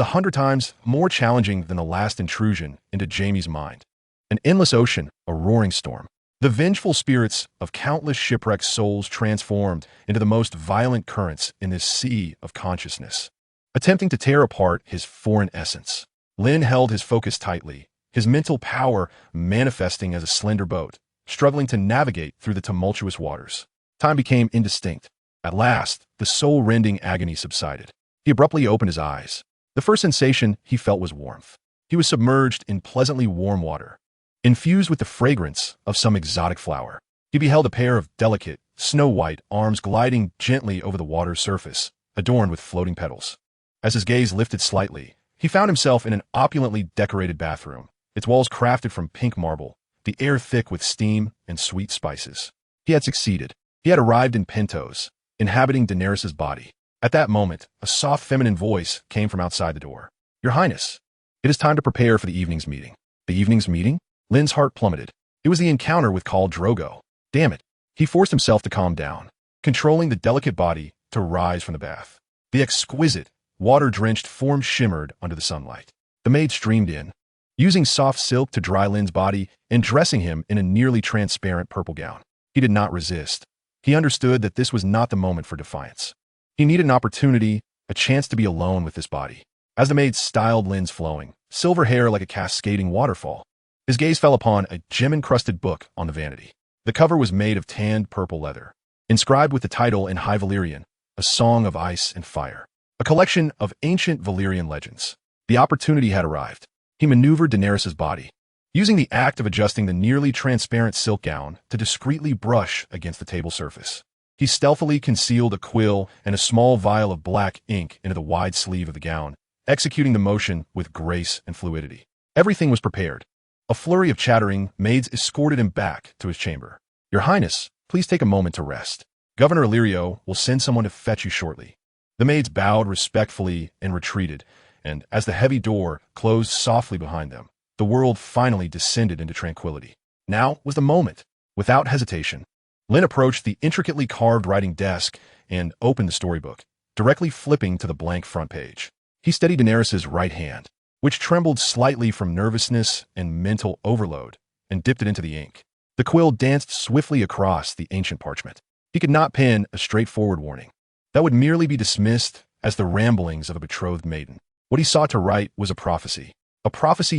100 times more challenging than the last intrusion into Jaime's mind. An endless ocean, a roaring storm. The vengeful spirits of countless shipwrecked souls transformed into the most violent currents in this sea of consciousness, attempting to tear apart his foreign essence. Lynn held his focus tightly, his mental power manifesting as a slender boat, struggling to navigate through the tumultuous waters. Time became indistinct. At last, the soul-rending agony subsided. He abruptly opened his eyes. The first sensation he felt was warmth. He was submerged in pleasantly warm water, infused with the fragrance of some exotic flower. He beheld a pair of delicate, snow-white arms gliding gently over the water's surface, adorned with floating petals. As his gaze lifted slightly, he found himself in an opulently decorated bathroom, its walls crafted from pink marble, the air thick with steam and sweet spices. He had succeeded. He had arrived in Pentos, inhabiting Daenerys' body. At that moment, a soft feminine voice came from outside the door. Your Highness, it is time to prepare for the evening's meeting. The evening's meeting? Lynn's heart plummeted. It was the encounter with Khal Drogo. Damn it. He forced himself to calm down, controlling the delicate body to rise from the bath. The exquisite, water-drenched form shimmered under the sunlight. The maid streamed in, using soft silk to dry Lynn's body and dressing him in a nearly transparent purple gown. He did not resist. He understood that this was not the moment for defiance. He needed an opportunity, a chance to be alone with this body. As the maid styled Lynn's flowing, silver hair like a cascading waterfall, his gaze fell upon a gem-encrusted book on the vanity. The cover was made of tanned purple leather, inscribed with the title in High Valyrian, A Song of Ice and Fire, a collection of ancient Valyrian legends. The opportunity had arrived. He maneuvered Daenerys' body, using the act of adjusting the nearly transparent silk gown to discreetly brush against the table surface. He stealthily concealed a quill and a small vial of black ink into the wide sleeve of the gown, executing the motion with grace and fluidity. Everything was prepared. A flurry of chattering maids escorted him back to his chamber. Your Highness, please take a moment to rest. Governor Illyrio will send someone to fetch you shortly. The maids bowed respectfully and retreated, and as the heavy door closed softly behind them, the world finally descended into tranquility. Now was the moment. Without hesitation, Lynn approached the intricately carved writing desk and opened the storybook, directly flipping to the blank front page. He steadied Daenerys' right hand, which trembled slightly from nervousness and mental overload, and dipped it into the ink. The quill danced swiftly across the ancient parchment. He could not pen a straightforward warning. That would merely be dismissed as the ramblings of a betrothed maiden. What he sought to write was a prophecy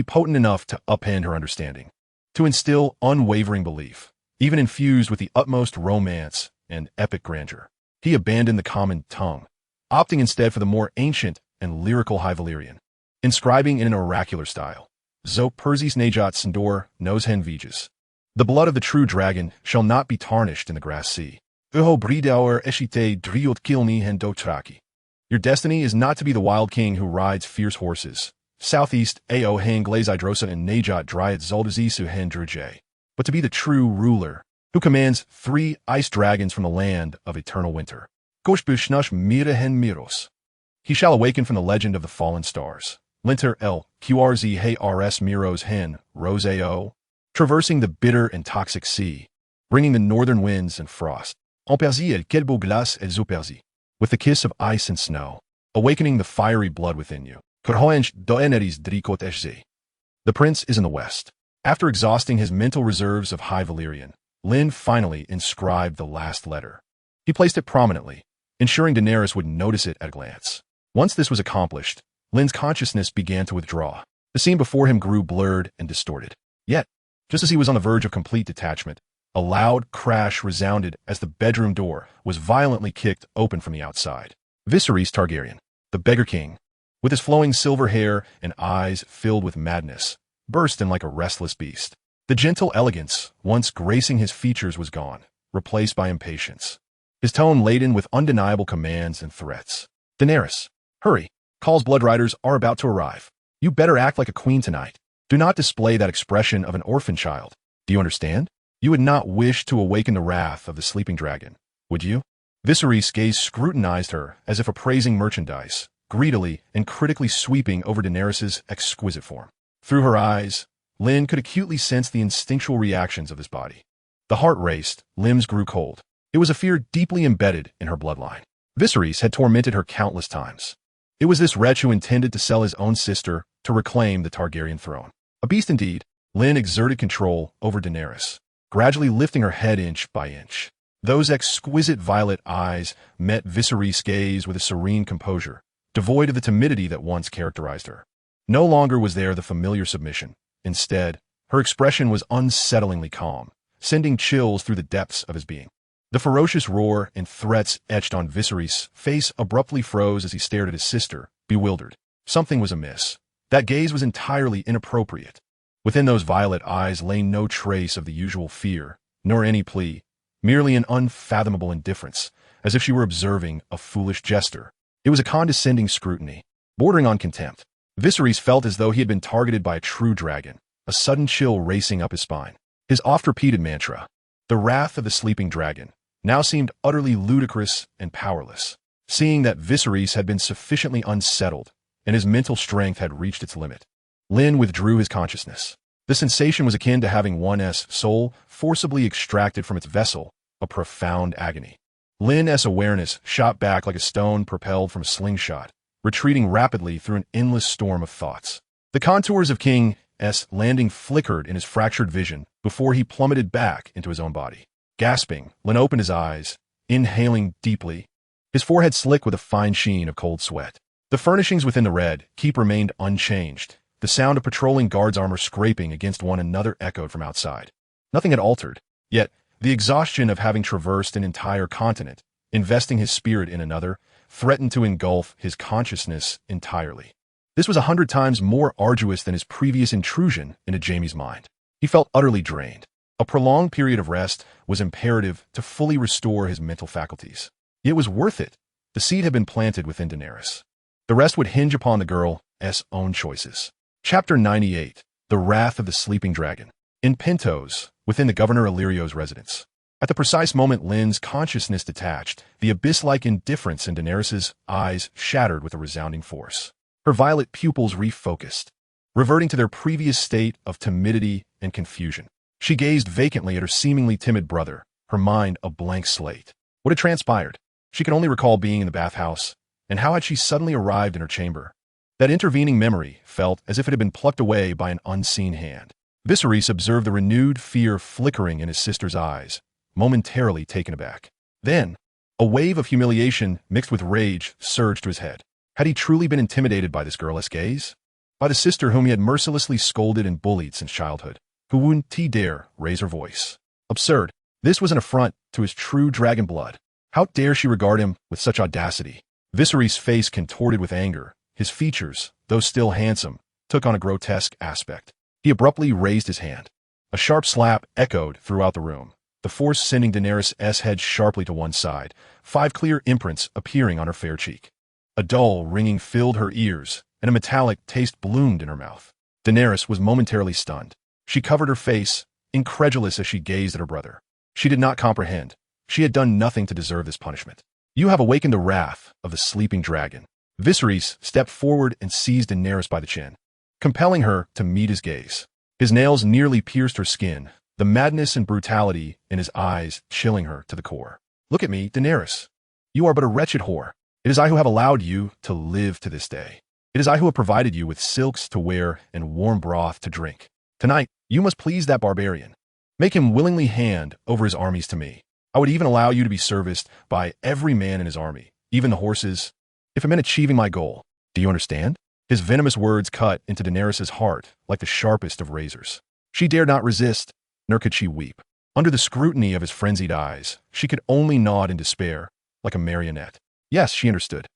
potent enough to upend her understanding, to instill unwavering belief, even infused with the utmost romance and epic grandeur. He abandoned the common tongue, opting instead for the more ancient and lyrical High Valyrian, inscribing in an oracular style, Zo Persis Najat Sindor nos hen Vijas. The blood of the true dragon shall not be tarnished in the grass sea. Uho bridauer eshite driot kilni hen dotraki. Your destiny is not to be the wild king who rides fierce horses. Southeast Ao hang glazidrosa and najat dryat zoldazisu hen druje. But to be the true ruler, who commands 3 ice dragons from the land of eternal winter. Goshbushnush mira hen miros. He shall awaken from the legend of the fallen stars. Linter el qrz hey rs miros hen rose ao. Traversing the bitter and toxic sea, bringing the northern winds and frost. Emperzi el kelbo glace el zuperzi. With the kiss of ice and snow, awakening the fiery blood within you. Korhoench doeneris drikot eshze. The prince is in the west. After exhausting his mental reserves of High Valyrian, Lynn finally inscribed the last letter. He placed it prominently, ensuring Daenerys would notice it at a glance. Once this was accomplished, Lynn's consciousness began to withdraw. The scene before him grew blurred and distorted. Yet, just as he was on the verge of complete detachment, a loud crash resounded as the bedroom door was violently kicked open from the outside. Viserys Targaryen, the Beggar King, with his flowing silver hair and eyes filled with madness, burst in like a restless beast. The gentle elegance once gracing his features was gone, replaced by impatience. His tone laden with undeniable commands and threats. Daenerys, hurry, Khale's blood riders are about to arrive. You better act like a queen tonight. Do not display that expression of an orphan child. Do you understand? You would not wish to awaken the wrath of the sleeping dragon, would you? Viserys' gaze scrutinized her as if appraising merchandise, greedily and critically sweeping over Daenerys' exquisite form. Through her eyes, Lynn could acutely sense the instinctual reactions of his body. The heart raced, limbs grew cold. It was a fear deeply embedded in her bloodline. Viserys had tormented her countless times. It was this wretch who intended to sell his own sister to reclaim the Targaryen throne. A beast indeed, Lynn exerted control over Daenerys, gradually lifting her head inch by inch. Those exquisite violet eyes met Viserys' gaze with a serene composure, devoid of the timidity that once characterized her. No longer was there the familiar submission. Instead, her expression was unsettlingly calm, sending chills through the depths of his being. The ferocious roar and threats etched on Viserys' face abruptly froze as he stared at his sister, bewildered. Something was amiss. That gaze was entirely inappropriate. Within those violet eyes lay no trace of the usual fear, nor any plea, merely an unfathomable indifference, as if she were observing a foolish jester. It was a condescending scrutiny, bordering on contempt. Viserys felt as though he had been targeted by a true dragon, a sudden chill racing up his spine. His oft-repeated mantra, the wrath of the sleeping dragon, now seemed utterly ludicrous and powerless. Seeing that Viserys had been sufficiently unsettled, and his mental strength had reached its limit, Lynn withdrew his consciousness. The sensation was akin to having one's soul forcibly extracted from its vessel, a profound agony. Lynn's awareness shot back like a stone propelled from a slingshot, retreating rapidly through an endless storm of thoughts. The contours of King's landing flickered in his fractured vision before he plummeted back into his own body. Gasping, Lynn opened his eyes, inhaling deeply, his forehead slick with a fine sheen of cold sweat. The furnishings within the Red Keep remained unchanged. The sound of patrolling guards' armor scraping against one another echoed from outside. Nothing had altered, yet the exhaustion of having traversed an entire continent, investing his spirit in another, threatened to engulf his consciousness entirely. This was 100 times more arduous than his previous intrusion into Jaime's mind. He felt utterly drained. A prolonged period of rest was imperative to fully restore his mental faculties. It was worth it. The seed had been planted within Daenerys. The rest would hinge upon the girl's own choices. Chapter 98, The Wrath of the Sleeping Dragon. In Pentos, within the Governor Illyrio's residence. At the precise moment Lynn's consciousness detached, the abyss-like indifference in Daenerys' eyes shattered with a resounding force. Her violet pupils refocused, reverting to their previous state of timidity and confusion. She gazed vacantly at her seemingly timid brother, her mind a blank slate. What had transpired? She could only recall being in the bathhouse, and how had she suddenly arrived in her chamber? That intervening memory felt as if it had been plucked away by an unseen hand. Viserys observed the renewed fear flickering in his sister's eyes, momentarily taken aback. Then, a wave of humiliation mixed with rage surged to his head. Had he truly been intimidated by this girl's gaze? By the sister whom he had mercilessly scolded and bullied since childhood? Who wouldn't he dare raise her voice? Absurd. This was an affront to his true dragon blood. How dare she regard him with such audacity? Viserys' face contorted with anger. His features, though still handsome, took on a grotesque aspect. He abruptly raised his hand. A sharp slap echoed throughout the room, the force sending Daenerys' head sharply to one side, 5 clear imprints appearing on her fair cheek. A dull ringing filled her ears, and a metallic taste bloomed in her mouth. Daenerys was momentarily stunned. She covered her face, incredulous as she gazed at her brother. She did not comprehend. She had done nothing to deserve this punishment. You have awakened the wrath of the sleeping dragon. Viserys stepped forward and seized Daenerys by the chin, compelling her to meet his gaze. His nails nearly pierced her skin, the madness and brutality in his eyes chilling her to the core. Look at me, Daenerys. You are but a wretched whore. It is I who have allowed you to live to this day. It is I who have provided you with silks to wear and warm broth to drink. Tonight, you must please that barbarian. Make him willingly hand over his armies to me. I would even allow you to be serviced by every man in his army, even the horses, if it meant achieving my goal. Do you understand? His venomous words cut into Daenerys' heart like the sharpest of razors. She dared not resist, nor could she weep. Under the scrutiny of his frenzied eyes, she could only nod in despair, like a marionette. Yes, she understood.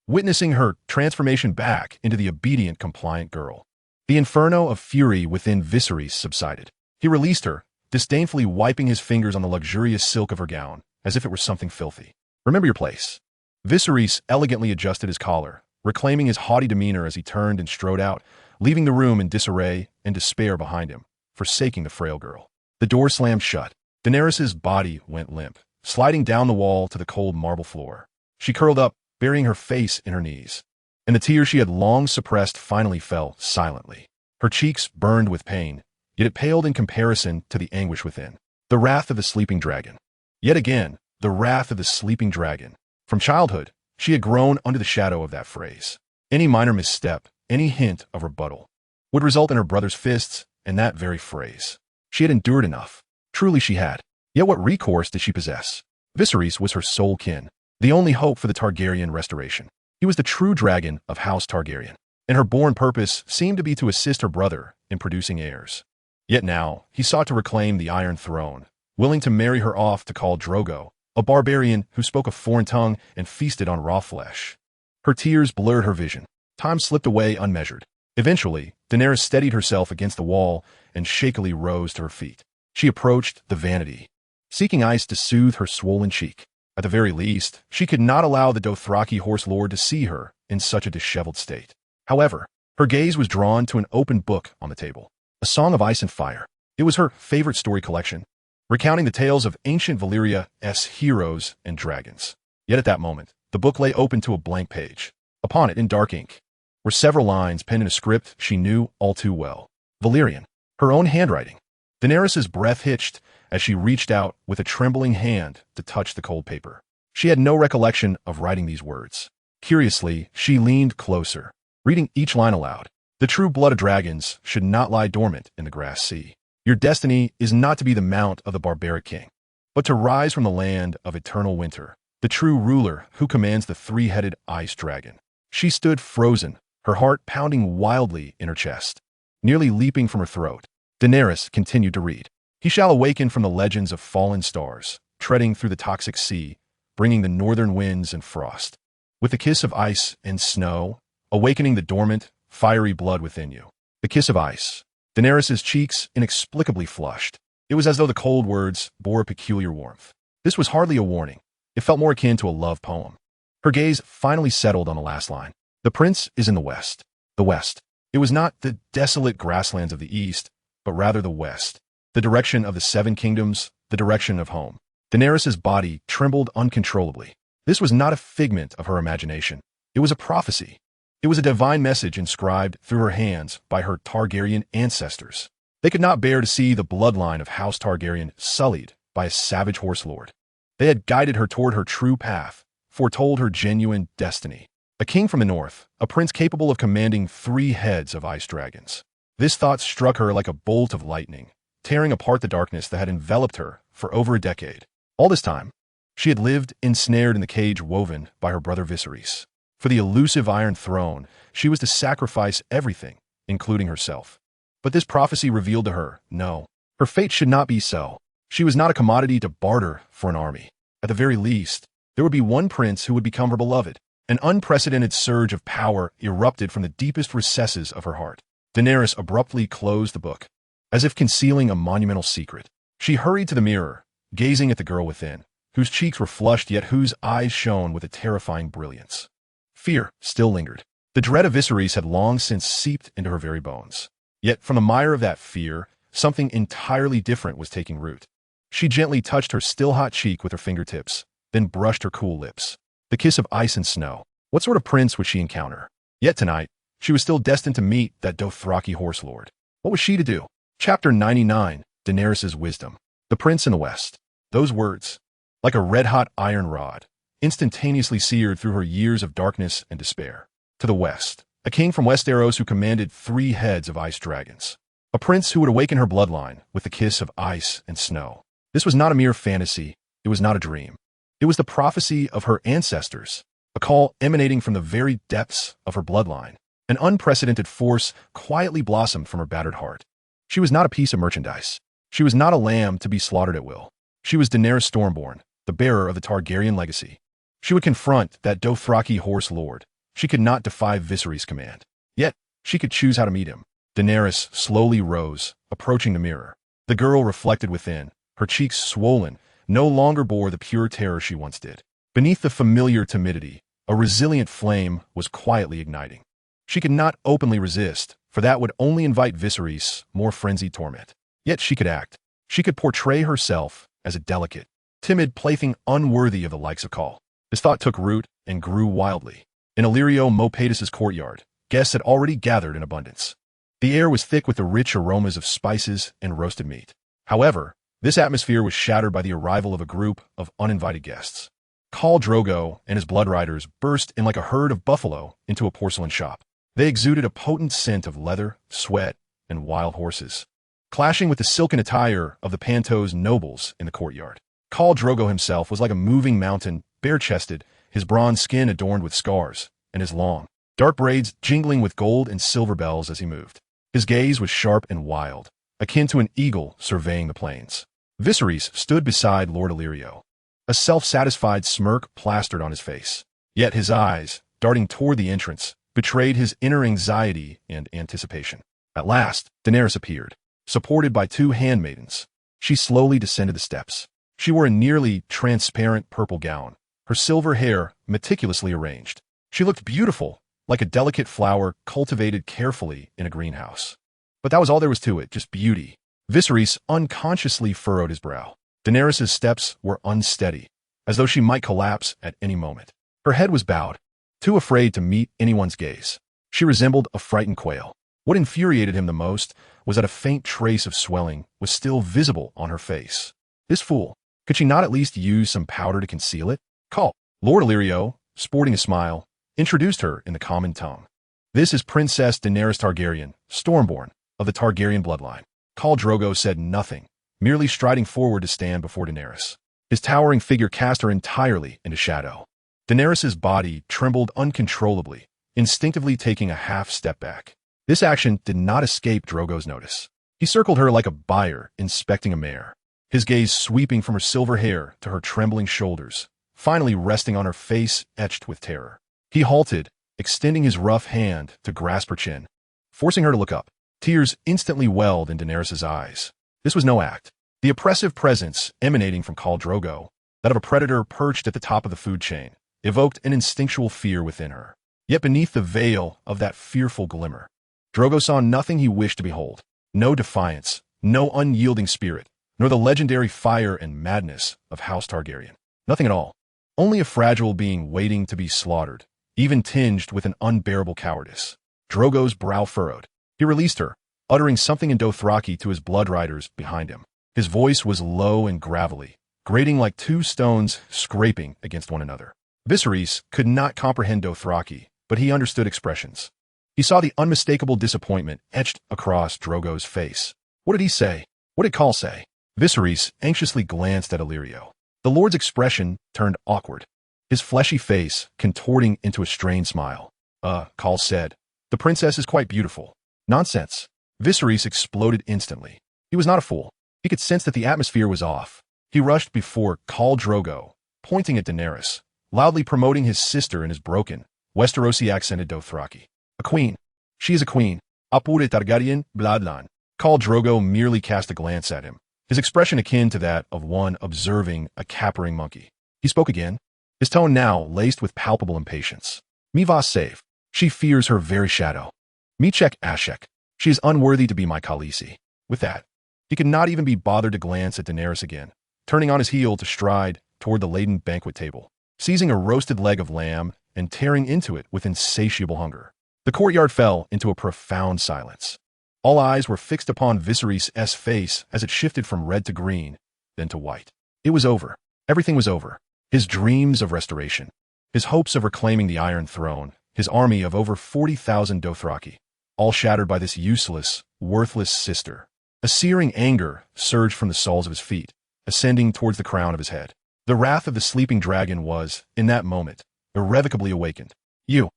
Witnessing her transformation back into the obedient, compliant girl. The inferno of fury within Viserys subsided. He released her, disdainfully wiping his fingers on the luxurious silk of her gown, as if it were something filthy. Remember your place. Viserys elegantly adjusted his collar, reclaiming his haughty demeanor as he turned and strode out, leaving the room in disarray and despair behind him, forsaking the frail girl. The door slammed shut. Daenerys' body went limp, sliding down the wall to the cold marble floor. She curled up, burying her face in her knees, and the tears she had long suppressed finally fell silently. Her cheeks burned with pain, yet it paled in comparison to the anguish within. The wrath of the sleeping dragon. Yet again, the wrath of the sleeping dragon. From childhood, she had grown under the shadow of that phrase. Any minor misstep, any hint of rebuttal, would result in her brother's fists and that very phrase. She had endured enough. Truly she had. Yet what recourse did she possess? Viserys was her sole kin, the only hope for the Targaryen restoration. He was the true dragon of House Targaryen, and her born purpose seemed to be to assist her brother in producing heirs. Yet now, he sought to reclaim the Iron Throne, willing to marry her off to Khal Drogo, a barbarian who spoke a foreign tongue and feasted on raw flesh. Her tears blurred her vision. Time slipped away unmeasured. Eventually, Daenerys steadied herself against the wall and shakily rose to her feet. She approached the vanity, seeking ice to soothe her swollen cheek. At the very least, she could not allow the Dothraki horse lord to see her in such a disheveled state. However, her gaze was drawn to an open book on the table. A Song of Ice and Fire. It was her favorite story collection, recounting the tales of ancient Valyria's heroes and dragons. Yet at that moment, the book lay open to a blank page. Upon it, in dark ink, were several lines penned in a script she knew all too well. Valyrian. Her own handwriting. Daenerys' breath hitched as she reached out with a trembling hand to touch the cold paper. She had no recollection of writing these words. Curiously, she leaned closer, reading each line aloud. The true blood of dragons should not lie dormant in the grass sea. Your destiny is not to be the mount of the barbaric king, but to rise from the land of eternal winter, the true ruler who commands the three-headed ice dragon. She stood frozen, her heart pounding wildly in her chest, nearly leaping from her throat. Daenerys continued to read. He shall awaken from the legends of fallen stars, treading through the toxic sea, bringing the northern winds and frost. With the kiss of ice and snow, awakening the dormant, fiery blood within you. The kiss of ice. Daenerys' cheeks inexplicably flushed. It was as though the cold words bore a peculiar warmth. This was hardly a warning. It felt more akin to a love poem. Her gaze finally settled on the last line. The prince is in the west. The west. It was not the desolate grasslands of the east, but rather the west. The direction of the Seven Kingdoms, the direction of home. Daenerys' body trembled uncontrollably. This was not a figment of her imagination. It was a prophecy. It was a divine message inscribed through her hands by her Targaryen ancestors. They could not bear to see the bloodline of House Targaryen sullied by a savage horse lord. They had guided her toward her true path, foretold her genuine destiny. A king from the north, a prince capable of commanding 3 heads of ice dragons. This thought struck her like a bolt of lightning, tearing apart the darkness that had enveloped her for over a decade. All this time, she had lived ensnared in the cage woven by her brother Viserys. For the elusive Iron Throne, she was to sacrifice everything, including herself. But this prophecy revealed to her, no, her fate should not be so. She was not a commodity to barter for an army. At the very least, there would be one prince who would become her beloved. An unprecedented surge of power erupted from the deepest recesses of her heart. Daenerys abruptly closed the book, as if concealing a monumental secret. She hurried to the mirror, gazing at the girl within, whose cheeks were flushed yet whose eyes shone with a terrifying brilliance. Fear still lingered. The dread of Viserys had long since seeped into her very bones. Yet from the mire of that fear, something entirely different was taking root. She gently touched her still-hot cheek with her fingertips, then brushed her cool lips. The kiss of ice and snow. What sort of prince would she encounter? Yet tonight, she was still destined to meet that Dothraki horse lord. What was she to do? Chapter 99, Daenerys' Wisdom. The Prince in the West. Those words, like a red-hot iron rod, instantaneously seared through her years of darkness and despair. To the west, a king from Westeros who commanded 3 heads of ice dragons. A prince who would awaken her bloodline with the kiss of ice and snow. This was not a mere fantasy. It was not a dream. It was the prophecy of her ancestors, a call emanating from the very depths of her bloodline. An unprecedented force quietly blossomed from her battered heart. She was not a piece of merchandise. She was not a lamb to be slaughtered at will. She was Daenerys Stormborn, the bearer of the Targaryen legacy. She would confront that Dothraki horse lord. She could not defy Viserys' command. Yet, she could choose how to meet him. Daenerys slowly rose, approaching the mirror. The girl reflected within, her cheeks swollen, no longer bore the pure terror she once did. Beneath the familiar timidity, a resilient flame was quietly igniting. She could not openly resist, for that would only invite Viserys more frenzied torment. Yet she could act. She could portray herself as a delicate, timid plaything unworthy of the likes of Khal. This thought took root and grew wildly. In Illyrio Mopatis' courtyard, guests had already gathered in abundance. The air was thick with the rich aromas of spices and roasted meat. However, this atmosphere was shattered by the arrival of a group of uninvited guests. Khal Drogo and his blood riders burst in like a herd of buffalo into a porcelain shop. They exuded a potent scent of leather, sweat, and wild horses, clashing with the silken attire of the Pantos nobles in the courtyard. Khal Drogo himself was like a moving mountain, bare-chested, his bronze skin adorned with scars, and his long, dark braids jingling with gold and silver bells as he moved. His gaze was sharp and wild, akin to an eagle surveying the plains. Viserys stood beside Lord Illyrio, a self-satisfied smirk plastered on his face. Yet his eyes, darting toward the entrance, betrayed his inner anxiety and anticipation. At last, Daenerys appeared, supported by 2 handmaidens. She slowly descended the steps. She wore a nearly transparent purple gown, her silver hair meticulously arranged. She looked beautiful, like a delicate flower cultivated carefully in a greenhouse. But that was all there was to it, just beauty. Viserys unconsciously furrowed his brow. Daenerys' steps were unsteady, as though she might collapse at any moment. Her head was bowed, too afraid to meet anyone's gaze. She resembled a frightened quail. What infuriated him the most was that a faint trace of swelling was still visible on her face. This fool, could she not at least use some powder to conceal it? Khal. Lord Illyrio, sporting a smile, introduced her in the common tongue. This is Princess Daenerys Targaryen, Stormborn, of the Targaryen bloodline. Khal Drogo said nothing, merely striding forward to stand before Daenerys. His towering figure cast her entirely into shadow. Daenerys' body trembled uncontrollably, instinctively taking a half-step back. This action did not escape Drogo's notice. He circled her like a buyer inspecting a mare, his gaze sweeping from her silver hair to her trembling shoulders, finally resting on her face etched with terror. He halted, extending his rough hand to grasp her chin, forcing her to look up. Tears instantly welled in Daenerys' eyes. This was no act. The oppressive presence emanating from Khal Drogo, that of a predator perched at the top of the food chain, evoked an instinctual fear within her. Yet beneath the veil of that fearful glimmer, Drogo saw nothing he wished to behold. No defiance, no unyielding spirit, nor the legendary fire and madness of House Targaryen. Nothing at all. Only a fragile being waiting to be slaughtered, even tinged with an unbearable cowardice. Drogo's brow furrowed. He released her, uttering something in Dothraki to his blood riders behind him. His voice was low and gravelly, grating like 2 stones scraping against one another. Viserys could not comprehend Dothraki, but he understood expressions. He saw the unmistakable disappointment etched across Drogo's face. What did he say? What did Khal say? Viserys anxiously glanced at Illyrio. The Lord's expression turned awkward, his fleshy face contorting into a strained smile. Khal said, "The princess is quite beautiful." Nonsense. Viserys exploded instantly. He was not a fool. He could sense that the atmosphere was off. He rushed before Khal Drogo, pointing at Daenerys, loudly promoting his sister in his broken, Westerosi-accented Dothraki. A queen. She is a queen. Apure Targaryen bloodline. Khal Drogo merely cast a glance at him, his expression akin to that of one observing a capering monkey. He spoke again, his tone now laced with palpable impatience. "Me vas save. She fears her very shadow. Me check Ashek. She is unworthy to be my Khaleesi." With that, he could not even be bothered to glance at Daenerys again, turning on his heel to stride toward the laden banquet table, seizing a roasted leg of lamb and tearing into it with insatiable hunger. The courtyard fell into a profound silence. All eyes were fixed upon Viserys' face as it shifted from red to green, then to white. It was over. Everything was over. His dreams of restoration, his hopes of reclaiming the Iron Throne, his army of over 40,000 Dothraki, all shattered by this useless, worthless sister. A searing anger surged from the soles of his feet, ascending towards the crown of his head. The wrath of the sleeping dragon was, in that moment, irrevocably awakened. "You!"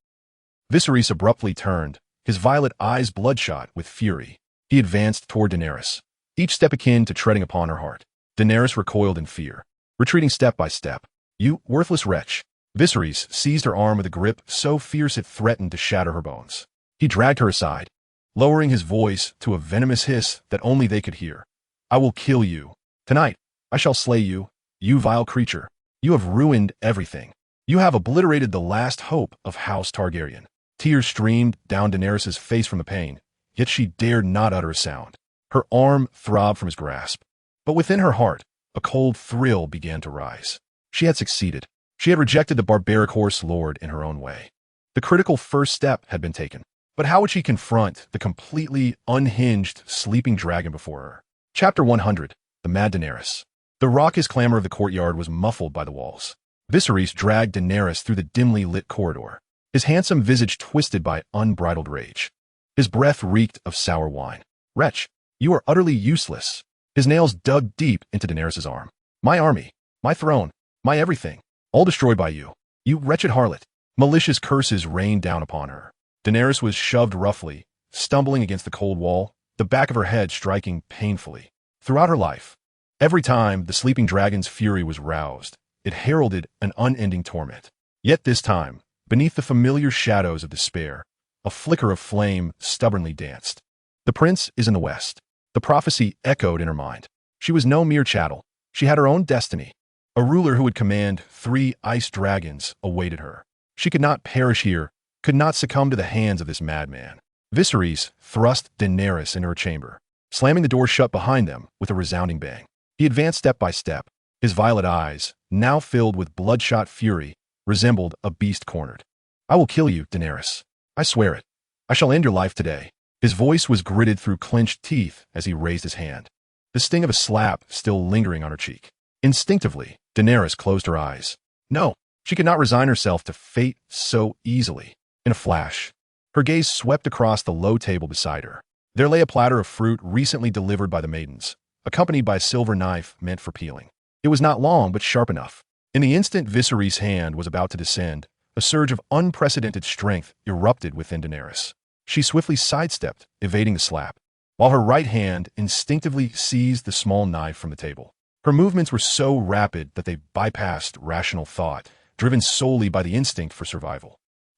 Viserys abruptly turned, his violet eyes bloodshot with fury. He advanced toward Daenerys, each step akin to treading upon her heart. Daenerys recoiled in fear, retreating step by step. "You worthless wretch!" Viserys seized her arm with a grip so fierce it threatened to shatter her bones. He dragged her aside, lowering his voice to a venomous hiss that only they could hear. "I will kill you. Tonight, I shall slay you, you vile creature. You have ruined everything. You have obliterated the last hope of House Targaryen." Tears streamed down Daenerys' face from the pain, yet she dared not utter a sound. Her arm throbbed from his grasp, but within her heart, a cold thrill began to rise. She had succeeded. She had rejected the barbaric horse lord in her own way. The critical first step had been taken. But how would she confront the completely unhinged sleeping dragon before her? Chapter 100, The Mad Daenerys. The raucous clamor of the courtyard was muffled by the walls. Viserys dragged Daenerys through the dimly lit corridor, his handsome visage twisted by unbridled rage. His breath reeked of sour wine. "Wretch, you are utterly useless." His nails dug deep into Daenerys' arm. "My army, my throne, my everything, all destroyed by you. You wretched harlot." Malicious curses rained down upon her. Daenerys was shoved roughly, stumbling against the cold wall, the back of her head striking painfully. Throughout her life, every time the sleeping dragon's fury was roused, it heralded an unending torment. Yet this time, beneath the familiar shadows of despair, a flicker of flame stubbornly danced. "The prince is in the west." The prophecy echoed in her mind. She was no mere chattel. She had her own destiny. A ruler who would command 3 ice dragons awaited her. She could not perish here, could not succumb to the hands of this madman. Viserys thrust Daenerys into her chamber, slamming the door shut behind them with a resounding bang. He advanced step by step. His violet eyes, now filled with bloodshot fury, resembled a beast cornered. "I will kill you, Daenerys. I swear it. I shall end your life today." His voice was gritted through clenched teeth as he raised his hand, the sting of a slap still lingering on her cheek. Instinctively, Daenerys closed her eyes. No, she could not resign herself to fate so easily. In a flash, her gaze swept across the low table beside her. There lay a platter of fruit recently delivered by the maidens, accompanied by a silver knife meant for peeling. It was not long, but sharp enough. In the instant Viserys' hand was about to descend, a surge of unprecedented strength erupted within Daenerys. She swiftly sidestepped, evading the slap, while her right hand instinctively seized the small knife from the table. Her movements were so rapid that they bypassed rational thought, driven solely by the instinct for survival.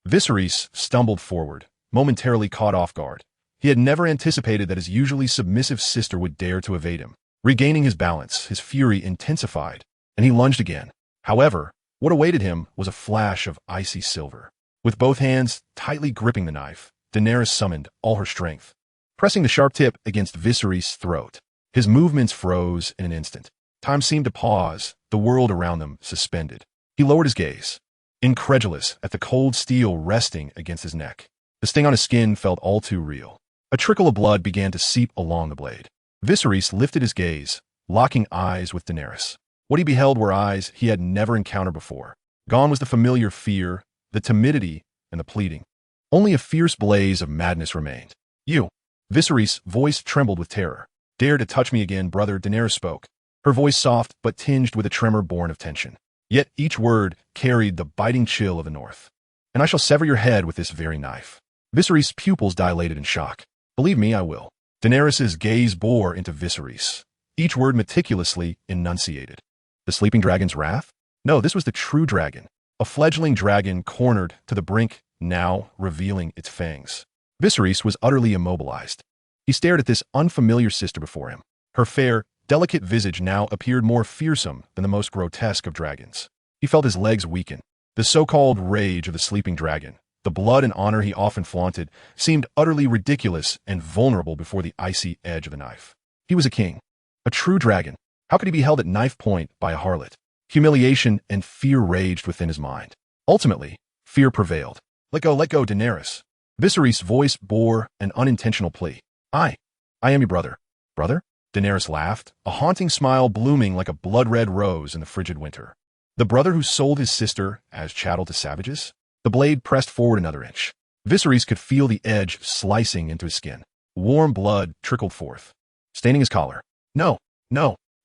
Viserys stumbled forward, momentarily caught off guard. He had never anticipated that his usually submissive sister would dare to evade him. Regaining his balance, his fury intensified, and he lunged again. However, what awaited him was a flash of icy silver. With both hands tightly gripping the knife, Daenerys summoned all her strength, pressing the sharp tip against Viserys' throat. His movements froze in an instant. Time seemed to pause, the world around them suspended. He lowered his gaze, incredulous at the cold steel resting against his neck. The sting on his skin felt all too real. A trickle of blood began to seep along the blade. Viserys lifted his gaze, locking eyes with Daenerys. What he beheld were eyes he had never encountered before. Gone was the familiar fear, the timidity, and the pleading. Only a fierce blaze of madness remained. "You!" Viserys' voice trembled with terror. "Dare to touch me again, brother," Daenerys spoke, her voice soft but tinged with a tremor born of tension. Yet each word carried the biting chill of the north. "And I shall sever your head with this very knife." Viserys' pupils dilated in shock. "Believe me, I will." Daenerys' gaze bore into Viserys, each word meticulously enunciated. The sleeping dragon's wrath? No, this was the true dragon, a fledgling dragon cornered to the brink, now revealing its fangs. Viserys was utterly immobilized. He stared at this unfamiliar sister before him, her fair, delicate visage now appeared more fearsome than the most grotesque of dragons. He felt his legs weaken. The so-called rage of the sleeping dragon, the blood and honor he often flaunted, seemed utterly ridiculous and vulnerable before the icy edge of the knife. He was a king, a true dragon. How could he be held at knife point by a harlot? Humiliation and fear raged within his mind. Ultimately, fear prevailed. Let go, Daenerys. Viserys' voice bore an unintentional plea. I am your brother. Brother? Daenerys laughed, a haunting smile blooming like a blood-red rose in the frigid winter. The brother who sold his sister as chattel to savages? The blade pressed forward another inch. Viserys could feel the edge slicing into his skin. Warm blood trickled forth, staining his collar. No.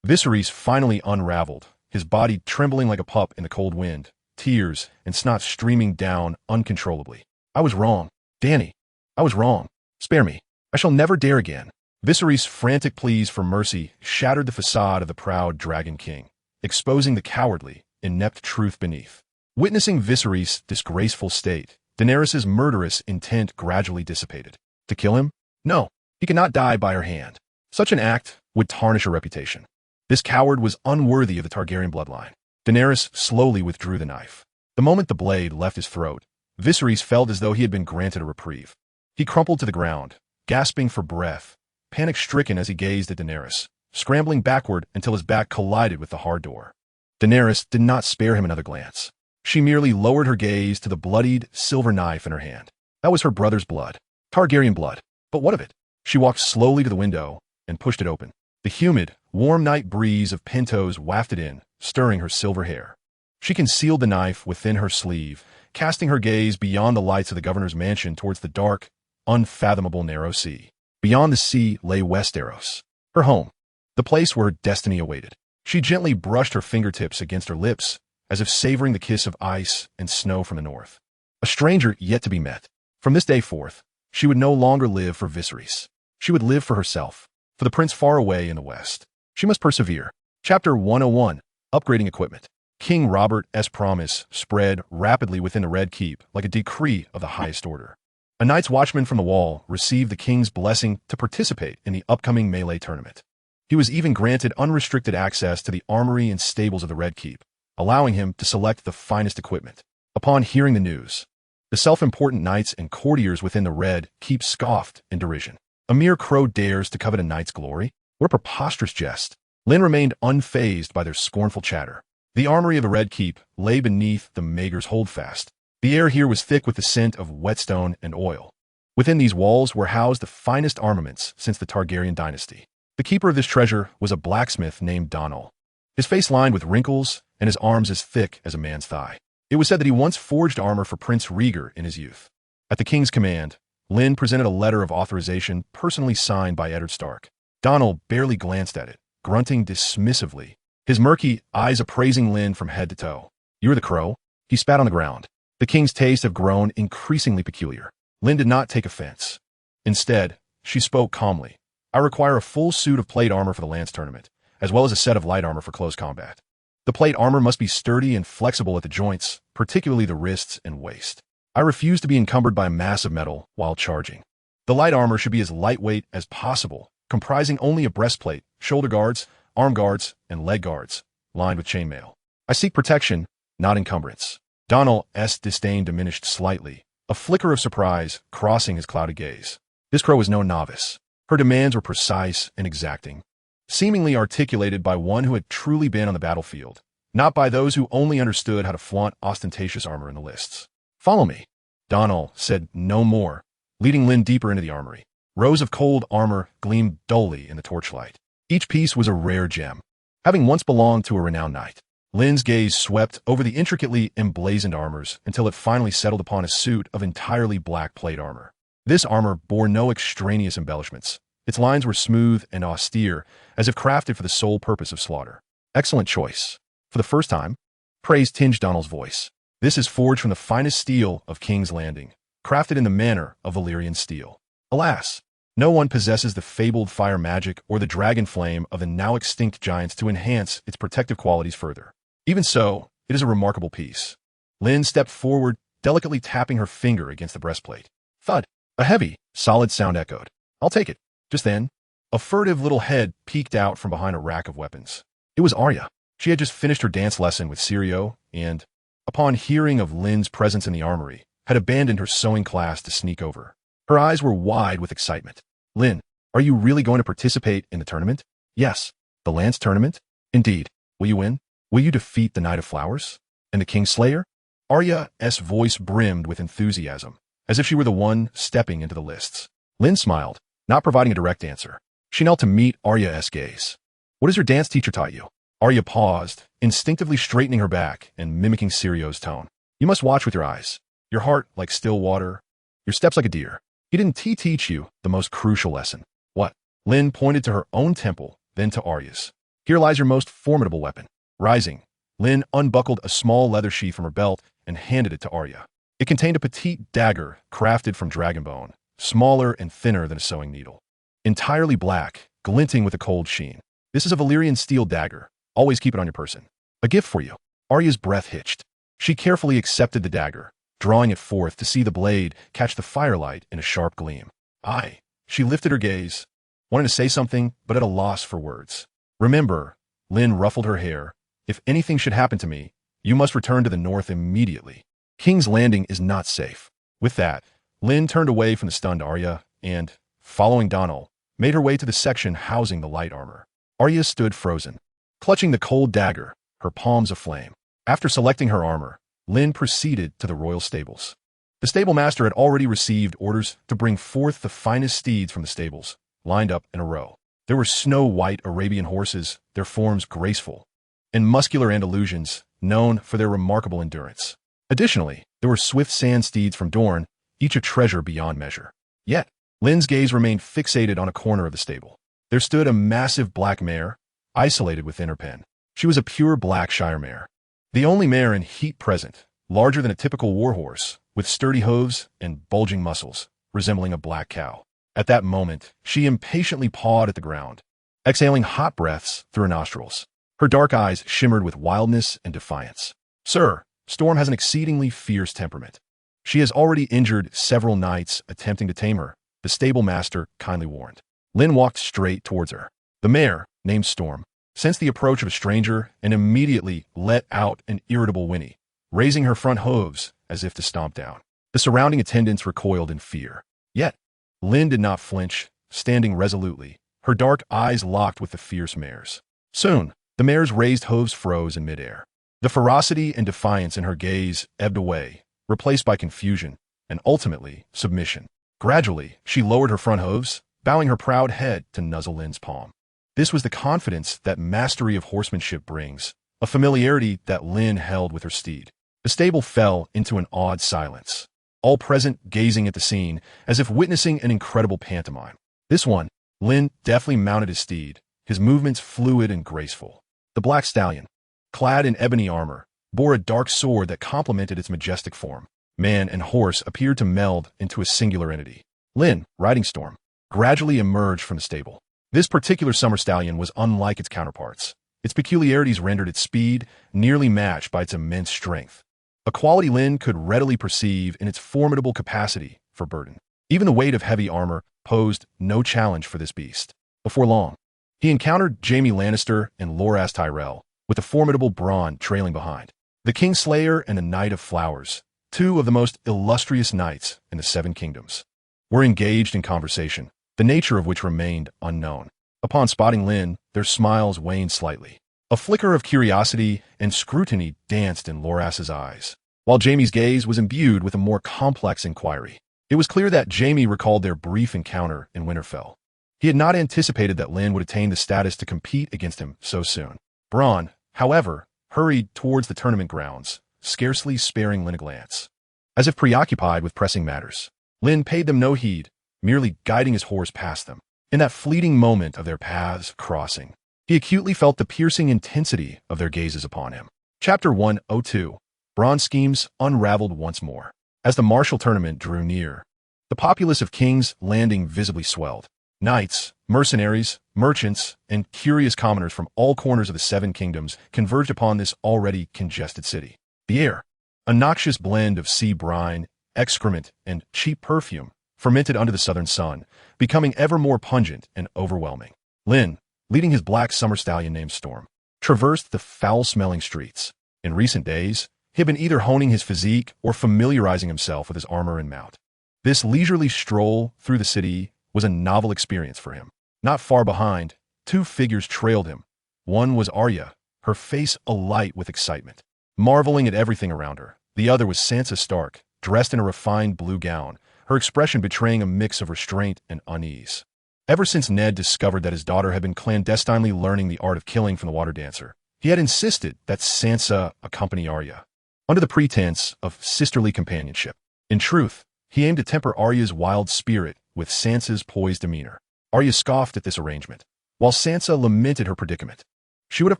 Viserys finally unraveled, his body trembling like a pup in the cold wind, tears and snot streaming down uncontrollably. I was wrong. Dany, I was wrong. Spare me. I shall never dare again. Viserys' frantic pleas for mercy shattered the facade of the proud Dragon King, exposing the cowardly, inept truth beneath. Witnessing Viserys' disgraceful state, Daenerys' murderous intent gradually dissipated. To kill him? No, he could not die by her hand. Such an act would tarnish her reputation. This coward was unworthy of the Targaryen bloodline. Daenerys slowly withdrew the knife. The moment the blade left his throat, Viserys felt as though he had been granted a reprieve. He crumpled to the ground, gasping for breath, panic-stricken as he gazed at Daenerys, scrambling backward until his back collided with the hard door. Daenerys did not spare him another glance. She merely lowered her gaze to the bloodied silver knife in her hand. That was her brother's blood. Targaryen blood. But what of it? She walked slowly to the window and pushed it open. The humid, warm night breeze of Pentos wafted in, stirring her silver hair. She concealed the knife within her sleeve, casting her gaze beyond the lights of the governor's mansion towards the dark, unfathomable narrow sea. Beyond the sea lay Westeros, her home, the place where her destiny awaited. She gently brushed her fingertips against her lips, as if savoring the kiss of ice and snow from the north. A stranger yet to be met. From this day forth, she would no longer live for Viserys. She would live for herself, for the prince far away in the west. She must persevere. Chapter 101, Upgrading Equipment. King Robert's promise spread rapidly within the Red Keep like a decree of the highest order. A Night's Watchman from the Wall received the king's blessing to participate in the upcoming melee tournament. He was even granted unrestricted access to the armory and stables of the Red Keep, allowing him to select the finest equipment. Upon hearing the news, the self-important knights and courtiers within the Red Keep scoffed in derision. A mere crow dares to covet a knight's glory? What a preposterous jest! Lynn remained unfazed by their scornful chatter. The armory of the Red Keep lay beneath the Maegor's holdfast. The air here was thick with the scent of whetstone and oil. Within these walls were housed the finest armaments since the Targaryen dynasty. The keeper of this treasure was a blacksmith named Donal, his face lined with wrinkles and his arms as thick as a man's thigh. It was said that he once forged armor for Prince Rhaegar in his youth. At the king's command, Lynn presented a letter of authorization personally signed by Ned Stark. Donal barely glanced at it, grunting dismissively, his murky eyes appraising Lynn from head to toe. "You're the crow?" He spat on the ground. The king's tastes have grown increasingly peculiar. Lynn did not take offense. Instead, she spoke calmly. "I require a full suit of plate armor for the Lance tournament, as well as a set of light armor for close combat. The plate armor must be sturdy and flexible at the joints, particularly the wrists and waist. I refuse to be encumbered by a mass of metal while charging. The light armor should be as lightweight as possible, comprising only a breastplate, shoulder guards, arm guards, and leg guards, lined with chainmail. I seek protection, not encumbrance." Donal's disdain diminished slightly, a flicker of surprise crossing his clouded gaze. This crow was no novice. Her demands were precise and exacting, seemingly articulated by one who had truly been on the battlefield, not by those who only understood how to flaunt ostentatious armor in the lists. "Follow me." Donal said no more, leading Lynn deeper into the armory. Rows of cold armor gleamed dully in the torchlight. Each piece was a rare gem, having once belonged to a renowned knight. Lynn's gaze swept over the intricately emblazoned armors until it finally settled upon a suit of entirely black plate armor. This armor bore no extraneous embellishments. Its lines were smooth and austere, as if crafted for the sole purpose of slaughter. "Excellent choice. For the first time," praise tinged Donal's voice. "This is forged from the finest steel of King's Landing, crafted in the manner of Valyrian steel. Alas, no one possesses the fabled fire magic or the dragon flame of the now extinct giants to enhance its protective qualities further. Even so, it is a remarkable piece." Lynn stepped forward, delicately tapping her finger against the breastplate. Thud! A heavy, solid sound echoed. "I'll take it." Just then, A furtive little head peeked out from behind a rack of weapons. It was Arya. She had just finished her dance lesson with Sirio and, upon hearing of Lynn's presence in the armory, had abandoned her sewing class to sneak over. Her eyes were wide with excitement. Lynn, are you really going to participate in the tournament? Yes. The Lance tournament? Indeed. Will you win? Will you defeat the Knight of Flowers? And the Kingslayer? Arya's voice brimmed with enthusiasm, as if she were the one stepping into the lists. Lynn smiled, not providing a direct answer. She knelt to meet Arya's gaze. What has your dance teacher taught you? Arya paused, instinctively straightening her back and mimicking Sirio's tone. You must watch with your eyes. Your heart like still water. Your steps like a deer. He didn't teach you the most crucial lesson. What? Lynn pointed to her own temple, then to Arya's. Here lies your most formidable weapon. Rising, Lynn unbuckled a small leather sheath from her belt and handed it to Arya. It contained a petite dagger crafted from dragon bone, smaller and thinner than a sewing needle. Entirely black, glinting with a cold sheen. This is a Valyrian steel dagger. Always keep it on your person. A gift for you. Arya's breath hitched. She carefully accepted the dagger, drawing it forth to see the blade catch the firelight in a sharp gleam. Aye. She lifted her gaze, wanting to say something, but at a loss for words. Remember, Lynn ruffled her hair, if anything should happen to me, you must return to the north immediately. King's Landing is not safe. With that, Lynn turned away from the stunned Arya and, following Donal, made her way to the section housing the light armor. Arya stood frozen, clutching the cold dagger, her palms aflame. After selecting her armor, Lynn proceeded to the royal stables. The stable master had already received orders to bring forth the finest steeds from the stables, lined up in a row. There were snow-white Arabian horses, their forms graceful, and muscular Andalusians, known for their remarkable endurance. Additionally, there were swift sand steeds from Dorne, each a treasure beyond measure. Yet, Lynn's gaze remained fixated on a corner of the stable. There stood a massive black mare, isolated within her pen. She was a pure black Shire mare, the only mare in heat present, larger than a typical warhorse, with sturdy hooves and bulging muscles, resembling a black cow. At that moment, she impatiently pawed at the ground, exhaling hot breaths through her nostrils. Her dark eyes shimmered with wildness and defiance. Sir, Storm has an exceedingly fierce temperament. She has already injured several knights attempting to tame her, the stable master kindly warned. Lynn walked straight towards her. The mare, named Storm, sensed the approach of a stranger and immediately let out an irritable whinny, raising her front hooves as if to stomp down. The surrounding attendants recoiled in fear. Yet, Lynn did not flinch, standing resolutely, her dark eyes locked with the fierce mare's. Soon, the mare's raised hooves froze in midair. The ferocity and defiance in her gaze ebbed away, replaced by confusion and ultimately submission. Gradually, she lowered her front hooves, bowing her proud head to nuzzle Lynn's palm. This was the confidence that mastery of horsemanship brings, a familiarity that Lynn held with her steed. The stable fell into an awed silence, all present gazing at the scene as if witnessing an incredible pantomime. This one, Lynn deftly mounted his steed, his movements fluid and graceful. The black stallion, clad in ebony armor, bore a dark sword that complemented its majestic form. Man and horse appeared to meld into a singular entity. Lynn, riding Storm, gradually emerged from the stable. This particular summer stallion was unlike its counterparts. Its peculiarities rendered its speed nearly matched by its immense strength, a quality Lynn could readily perceive in its formidable capacity for burden. Even the weight of heavy armor posed no challenge for this beast. Before long, he encountered Jaime Lannister and Loras Tyrell, with the formidable Bronn trailing behind. The Kingslayer and the Knight of Flowers, two of the most illustrious knights in the Seven Kingdoms, were engaged in conversation, the nature of which remained unknown. Upon spotting Lynn, their smiles waned slightly. A flicker of curiosity and scrutiny danced in Loras's eyes, while Jaime's gaze was imbued with a more complex inquiry. It was clear that Jaime recalled their brief encounter in Winterfell. He had not anticipated that Lynn would attain the status to compete against him so soon. Bronn, however, hurried towards the tournament grounds, scarcely sparing Lynn a glance. As if preoccupied with pressing matters, Lynn paid them no heed, merely guiding his horse past them. In that fleeting moment of their paths crossing, he acutely felt the piercing intensity of their gazes upon him. Chapter 102. Bronn's schemes unraveled once more. As the martial tournament drew near, the populace of King's Landing visibly swelled. Knights, mercenaries, merchants, and curious commoners from all corners of the Seven Kingdoms converged upon this already congested city. The air, a noxious blend of sea brine, excrement, and cheap perfume, fermented under the southern sun, becoming ever more pungent and overwhelming. Lynn, leading his black summer stallion named Storm, traversed the foul-smelling streets. In recent days, he had been either honing his physique or familiarizing himself with his armor and mount. This leisurely stroll through the city was a novel experience for him. Not far behind, two figures trailed him. One was Arya, her face alight with excitement, marveling at everything around her. The other was Sansa Stark, dressed in a refined blue gown, her expression betraying a mix of restraint and unease. Ever since Ned discovered that his daughter had been clandestinely learning the art of killing from the water dancer, he had insisted that Sansa accompany Arya, under the pretense of sisterly companionship. In truth, he aimed to temper Arya's wild spirit with Sansa's poised demeanor. Arya scoffed at this arrangement, while Sansa lamented her predicament. She would have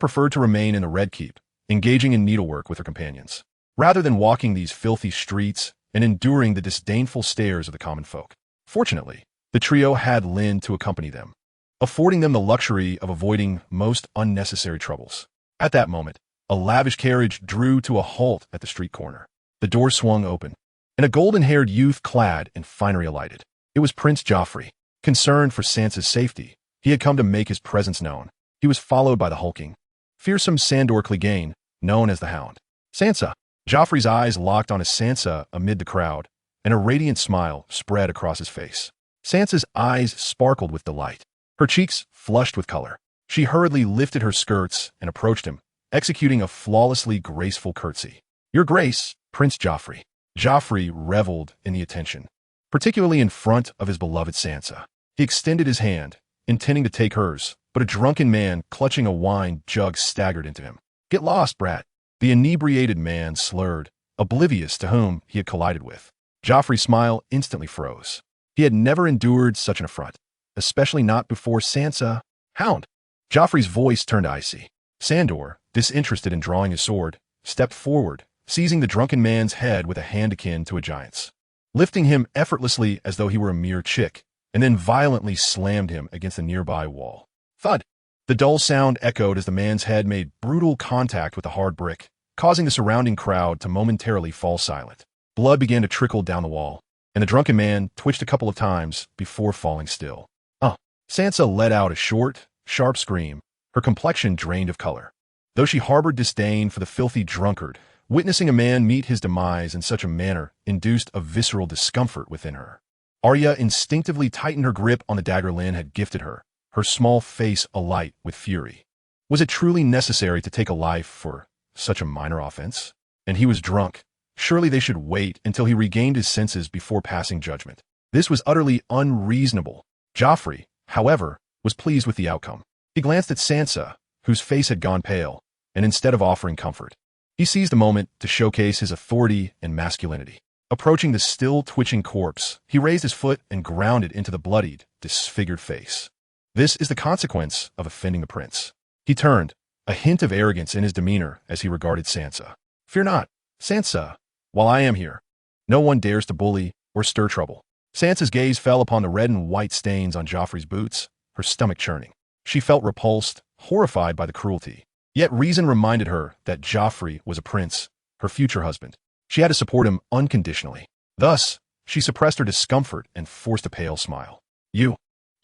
preferred to remain in the Red Keep, engaging in needlework with her companions, rather than walking these filthy streets and enduring the disdainful stares of the common folk. Fortunately, the trio had Lynn to accompany them, affording them the luxury of avoiding most unnecessary troubles. At that moment, a lavish carriage drew to a halt at the street corner. The door swung open, and a golden-haired youth clad in finery alighted. It was Prince Joffrey. Concerned for Sansa's safety, he had come to make his presence known. He was followed by the hulking, fearsome Sandor Clegane, known as the Hound. Sansa. Joffrey's eyes locked on Sansa amid the crowd, and a radiant smile spread across his face. Sansa's eyes sparkled with delight. Her cheeks flushed with color. She hurriedly lifted her skirts and approached him, executing a flawlessly graceful curtsy. "Your Grace, Prince Joffrey." Joffrey reveled in the attention, particularly in front of his beloved Sansa. He extended his hand, intending to take hers, but a drunken man clutching a wine jug staggered into him. "Get lost, brat." The inebriated man slurred, oblivious to whom he had collided with. Joffrey's smile instantly froze. He had never endured such an affront, especially not before Sansa. "Hound!" Joffrey's voice turned icy. Sandor, disinterested in drawing his sword, stepped forward, seizing the drunken man's head with a hand akin to a giant's, lifting him effortlessly as though he were a mere chick, and then violently slammed him against a nearby wall. Thud! The dull sound echoed as the man's head made brutal contact with the hard brick, causing the surrounding crowd to momentarily fall silent. Blood began to trickle down the wall, and the drunken man twitched a couple of times before falling still. Sansa let out a short, sharp scream, her complexion drained of color. Though she harbored disdain for the filthy drunkard, witnessing a man meet his demise in such a manner induced a visceral discomfort within her. Arya instinctively tightened her grip on the dagger Lynn had gifted her, her small face alight with fury. Was it truly necessary to take a life for such a minor offense? And he was drunk. Surely they should wait until he regained his senses before passing judgment. This was utterly unreasonable. Joffrey, however, was pleased with the outcome. He glanced at Sansa, whose face had gone pale, and instead of offering comfort, he seized the moment to showcase his authority and masculinity. Approaching the still twitching corpse, he raised his foot and ground it into the bloodied, disfigured face. This is the consequence of offending the prince. He turned, a hint of arrogance in his demeanor as he regarded Sansa. "Fear not, Sansa, while I am here. No one dares to bully or stir trouble." Sansa's gaze fell upon the red and white stains on Joffrey's boots, her stomach churning. She felt repulsed, horrified by the cruelty. Yet reason reminded her that Joffrey was a prince, her future husband. She had to support him unconditionally. Thus, she suppressed her discomfort and forced a pale smile. You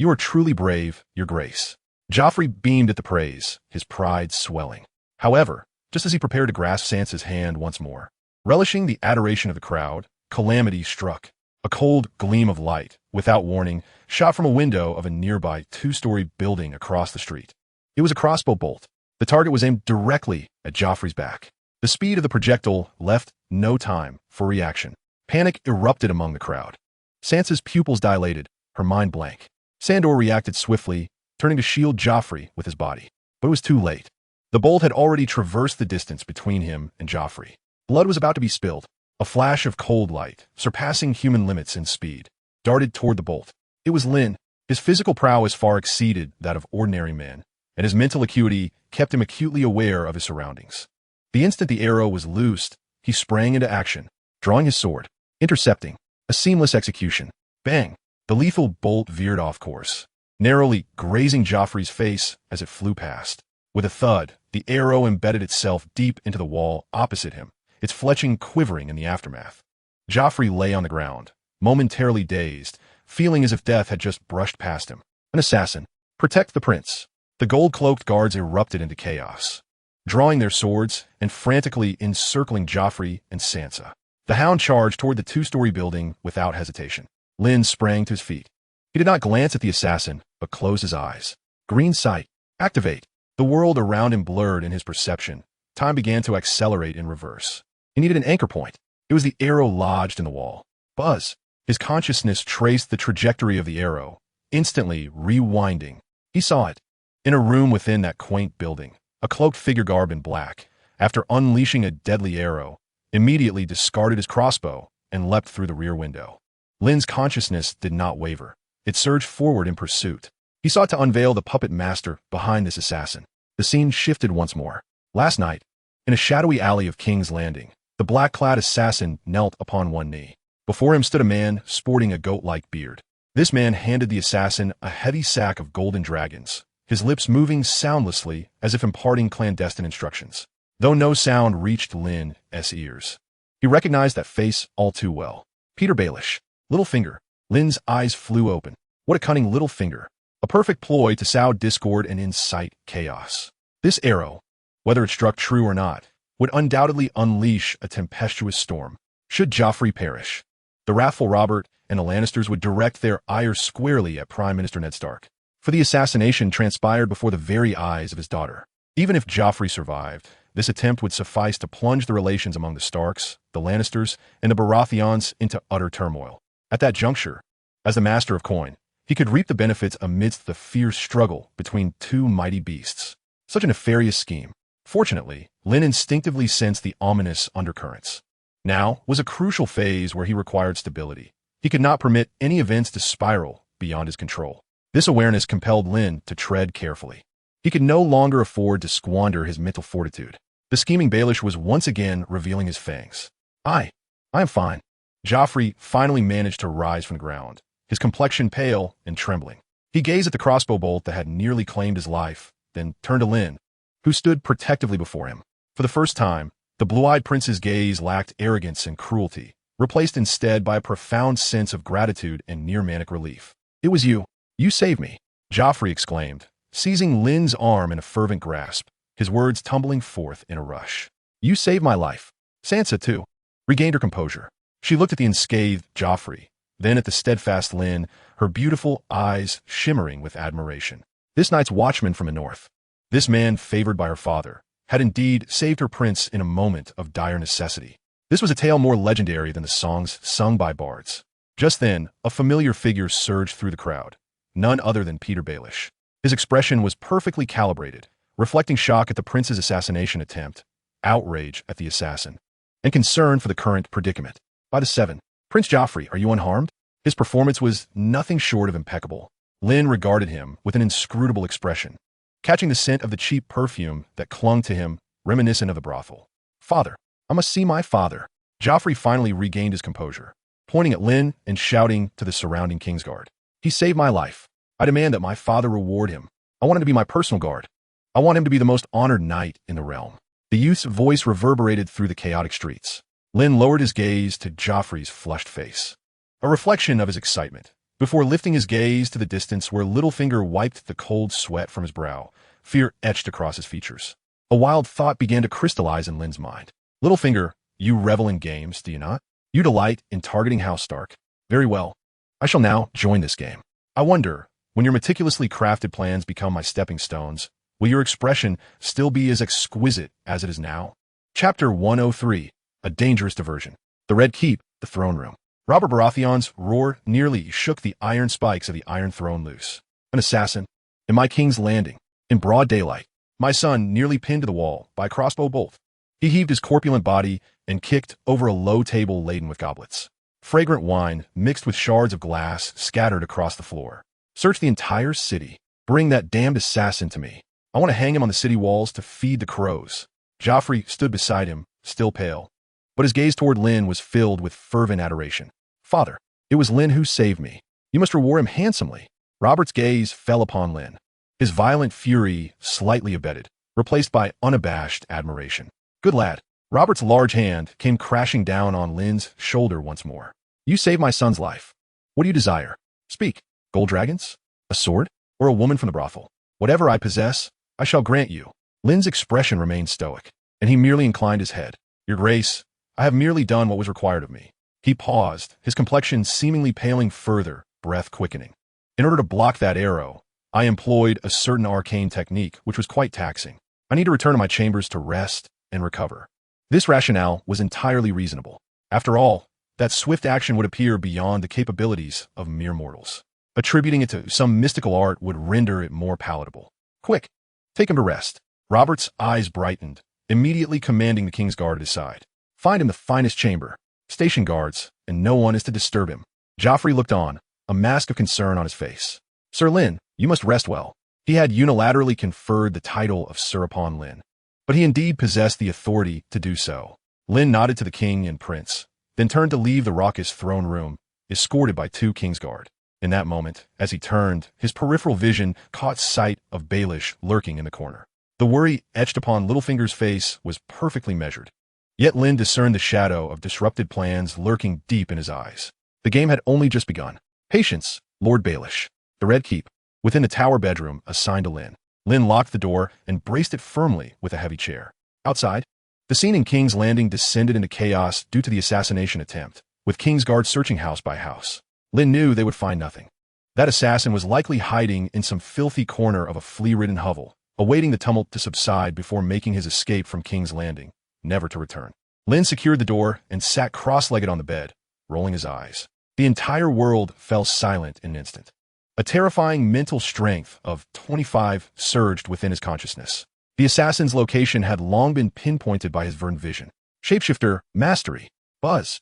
are truly brave, Your Grace." Joffrey beamed at the praise, his pride swelling. However, just as he prepared to grasp Sansa's hand once more, relishing the adoration of the crowd, calamity struck. A cold gleam of light, without warning, shot from a window of a nearby two-story building across the street. It was a crossbow bolt. The target was aimed directly at Joffrey's back. The speed of the projectile left no time for reaction. Panic erupted among the crowd. Sansa's pupils dilated, her mind blank. Sandor reacted swiftly, turning to shield Joffrey with his body. But it was too late. The bolt had already traversed the distance between him and Joffrey. Blood was about to be spilled. A flash of cold light, surpassing human limits in speed, darted toward the bolt. It was Lynn. His physical prowess far exceeded that of ordinary men, and his mental acuity kept him acutely aware of his surroundings. The instant the arrow was loosed, he sprang into action, drawing his sword, intercepting. A seamless execution. Bang! The lethal bolt veered off course, narrowly grazing Joffrey's face as it flew past. With a thud, the arrow embedded itself deep into the wall opposite him, its fletching quivering in the aftermath. Joffrey lay on the ground, momentarily dazed, feeling as if death had just brushed past him. An assassin. Protect the prince. The gold-cloaked guards erupted into chaos, drawing their swords and frantically encircling Joffrey and Sansa. The Hound charged toward the two-story building without hesitation. Lynn sprang to his feet. He did not glance at the assassin, but closed his eyes. Green sight. Activate. The world around him blurred in his perception. Time began to accelerate in reverse. He needed an anchor point. It was the arrow lodged in the wall. Buzz. His consciousness traced the trajectory of the arrow, instantly rewinding. He saw it. In a room within that quaint building, a cloaked figure garbed in black, after unleashing a deadly arrow, immediately discarded his crossbow and leapt through the rear window. Lynn's consciousness did not waver. It surged forward in pursuit. He sought to unveil the puppet master behind this assassin. The scene shifted once more. Last night, in a shadowy alley of King's Landing, the black-clad assassin knelt upon one knee. Before him stood a man sporting a goat-like beard. This man handed the assassin a heavy sack of golden dragons, his lips moving soundlessly as if imparting clandestine instructions. Though no sound reached Lynn's ears, he recognized that face all too well. Peter Baelish. Littlefinger. Lynn's eyes flew open. What a cunning Littlefinger. A perfect ploy to sow discord and incite chaos. This arrow, whether it struck true or not, would undoubtedly unleash a tempestuous storm. Should Joffrey perish, the wrathful Robert and the Lannisters would direct their ire squarely at Prime Minister Ned Stark. For the assassination transpired before the very eyes of his daughter. Even if Joffrey survived, this attempt would suffice to plunge the relations among the Starks, the Lannisters, and the Baratheons into utter turmoil. At that juncture, as the master of coin, he could reap the benefits amidst the fierce struggle between two mighty beasts. Such a nefarious scheme. Fortunately, Lynn instinctively sensed the ominous undercurrents. Now was a crucial phase where he required stability. He could not permit any events to spiral beyond his control. This awareness compelled Lynn to tread carefully. He could no longer afford to squander his mental fortitude. The scheming Baelish was once again revealing his fangs. I am fine. Joffrey finally managed to rise from the ground, his complexion pale and trembling. He gazed at the crossbow bolt that had nearly claimed his life, then turned to Lynn, who stood protectively before him. For the first time, the blue-eyed prince's gaze lacked arrogance and cruelty, replaced instead by a profound sense of gratitude and near-manic relief. It was you. You saved me, Joffrey exclaimed, seizing Lynn's arm in a fervent grasp, his words tumbling forth in a rush. You saved my life. Sansa, too, regained her composure. She looked at the unscathed Joffrey, then at the steadfast Lynn, her beautiful eyes shimmering with admiration. This night's watchman from the north, this man favored by her father, had indeed saved her prince in a moment of dire necessity. This was a tale more legendary than the songs sung by bards. Just then, a familiar figure surged through the crowd, none other than Peter Baelish. His expression was perfectly calibrated, reflecting shock at the prince's assassination attempt, outrage at the assassin, and concern for the current predicament. By the 7, Prince Joffrey, are you unharmed? His performance was nothing short of impeccable. Lynn regarded him with an inscrutable expression, catching the scent of the cheap perfume that clung to him, reminiscent of the brothel. Father, I must see my father. Joffrey finally regained his composure, pointing at Lynn and shouting to the surrounding Kingsguard. He saved my life. I demand that my father reward him. I want him to be my personal guard. I want him to be the most honored knight in the realm. The youth's voice reverberated through the chaotic streets. Lynn lowered his gaze to Joffrey's flushed face, a reflection of his excitement, before lifting his gaze to the distance where Littlefinger wiped the cold sweat from his brow, fear etched across his features. A wild thought began to crystallize in Lynn's mind. Littlefinger, you revel in games, do you not? You delight in targeting House Stark. Very well. I shall now join this game. I wonder, when your meticulously crafted plans become my stepping stones, will your expression still be as exquisite as it is now? Chapter 103, A Dangerous Diversion. The Red Keep, the Throne Room. Robert Baratheon's roar nearly shook the iron spikes of the Iron Throne loose. An assassin, in my King's Landing, in broad daylight, my son nearly pinned to the wall by a crossbow bolt. He heaved his corpulent body and kicked over a low table laden with goblets. Fragrant wine, mixed with shards of glass, scattered across the floor. Search the entire city. Bring that damned assassin to me. I want to hang him on the city walls to feed the crows. Joffrey stood beside him, still pale, but his gaze toward Lynn was filled with fervent adoration. Father, it was Lynn who saved me. You must reward him handsomely. Robert's gaze fell upon Lynn, his violent fury slightly abated, replaced by unabashed admiration. Good lad. Robert's large hand came crashing down on Lynn's shoulder once more. You saved my son's life. What do you desire? Speak. Gold dragons? A sword? Or a woman from the brothel? Whatever I possess, I shall grant you. Lynn's expression remained stoic, and he merely inclined his head. Your Grace, I have merely done what was required of me. He paused, his complexion seemingly paling further, breath quickening. In order to block that arrow, I employed a certain arcane technique which was quite taxing. I need to return to my chambers to rest and recover. This rationale was entirely reasonable. After all, that swift action would appear beyond the capabilities of mere mortals. Attributing it to some mystical art would render it more palatable. Quick, take him to rest. Robert's eyes brightened, immediately commanding the king's guard at his side. Find him the finest chamber, station guards, and no one is to disturb him. Joffrey looked on, a mask of concern on his face. Sir Lynn, you must rest well. He had unilaterally conferred the title of Sir upon Lynn, but he indeed possessed the authority to do so. Lynn nodded to the king and prince, then turned to leave the raucous throne room, escorted by 2 Kingsguard. In that moment, as he turned, his peripheral vision caught sight of Baelish lurking in the corner. The worry etched upon Littlefinger's face was perfectly measured. Yet Lynn discerned the shadow of disrupted plans lurking deep in his eyes. The game had only just begun. Patience, Lord Baelish. The Red Keep, within the tower bedroom assigned to Lynn. Lynn locked the door and braced it firmly with a heavy chair. Outside, the scene in King's Landing descended into chaos due to the assassination attempt, with Kingsguard searching house by house. Lynn knew they would find nothing. That assassin was likely hiding in some filthy corner of a flea-ridden hovel, awaiting the tumult to subside before making his escape from King's Landing, never to return. Lynn secured the door and sat cross-legged on the bed, rolling his eyes. The entire world fell silent in an instant. A terrifying mental strength of 25 surged within his consciousness. The assassin's location had long been pinpointed by his Vern vision. Shapeshifter, mastery, buzz.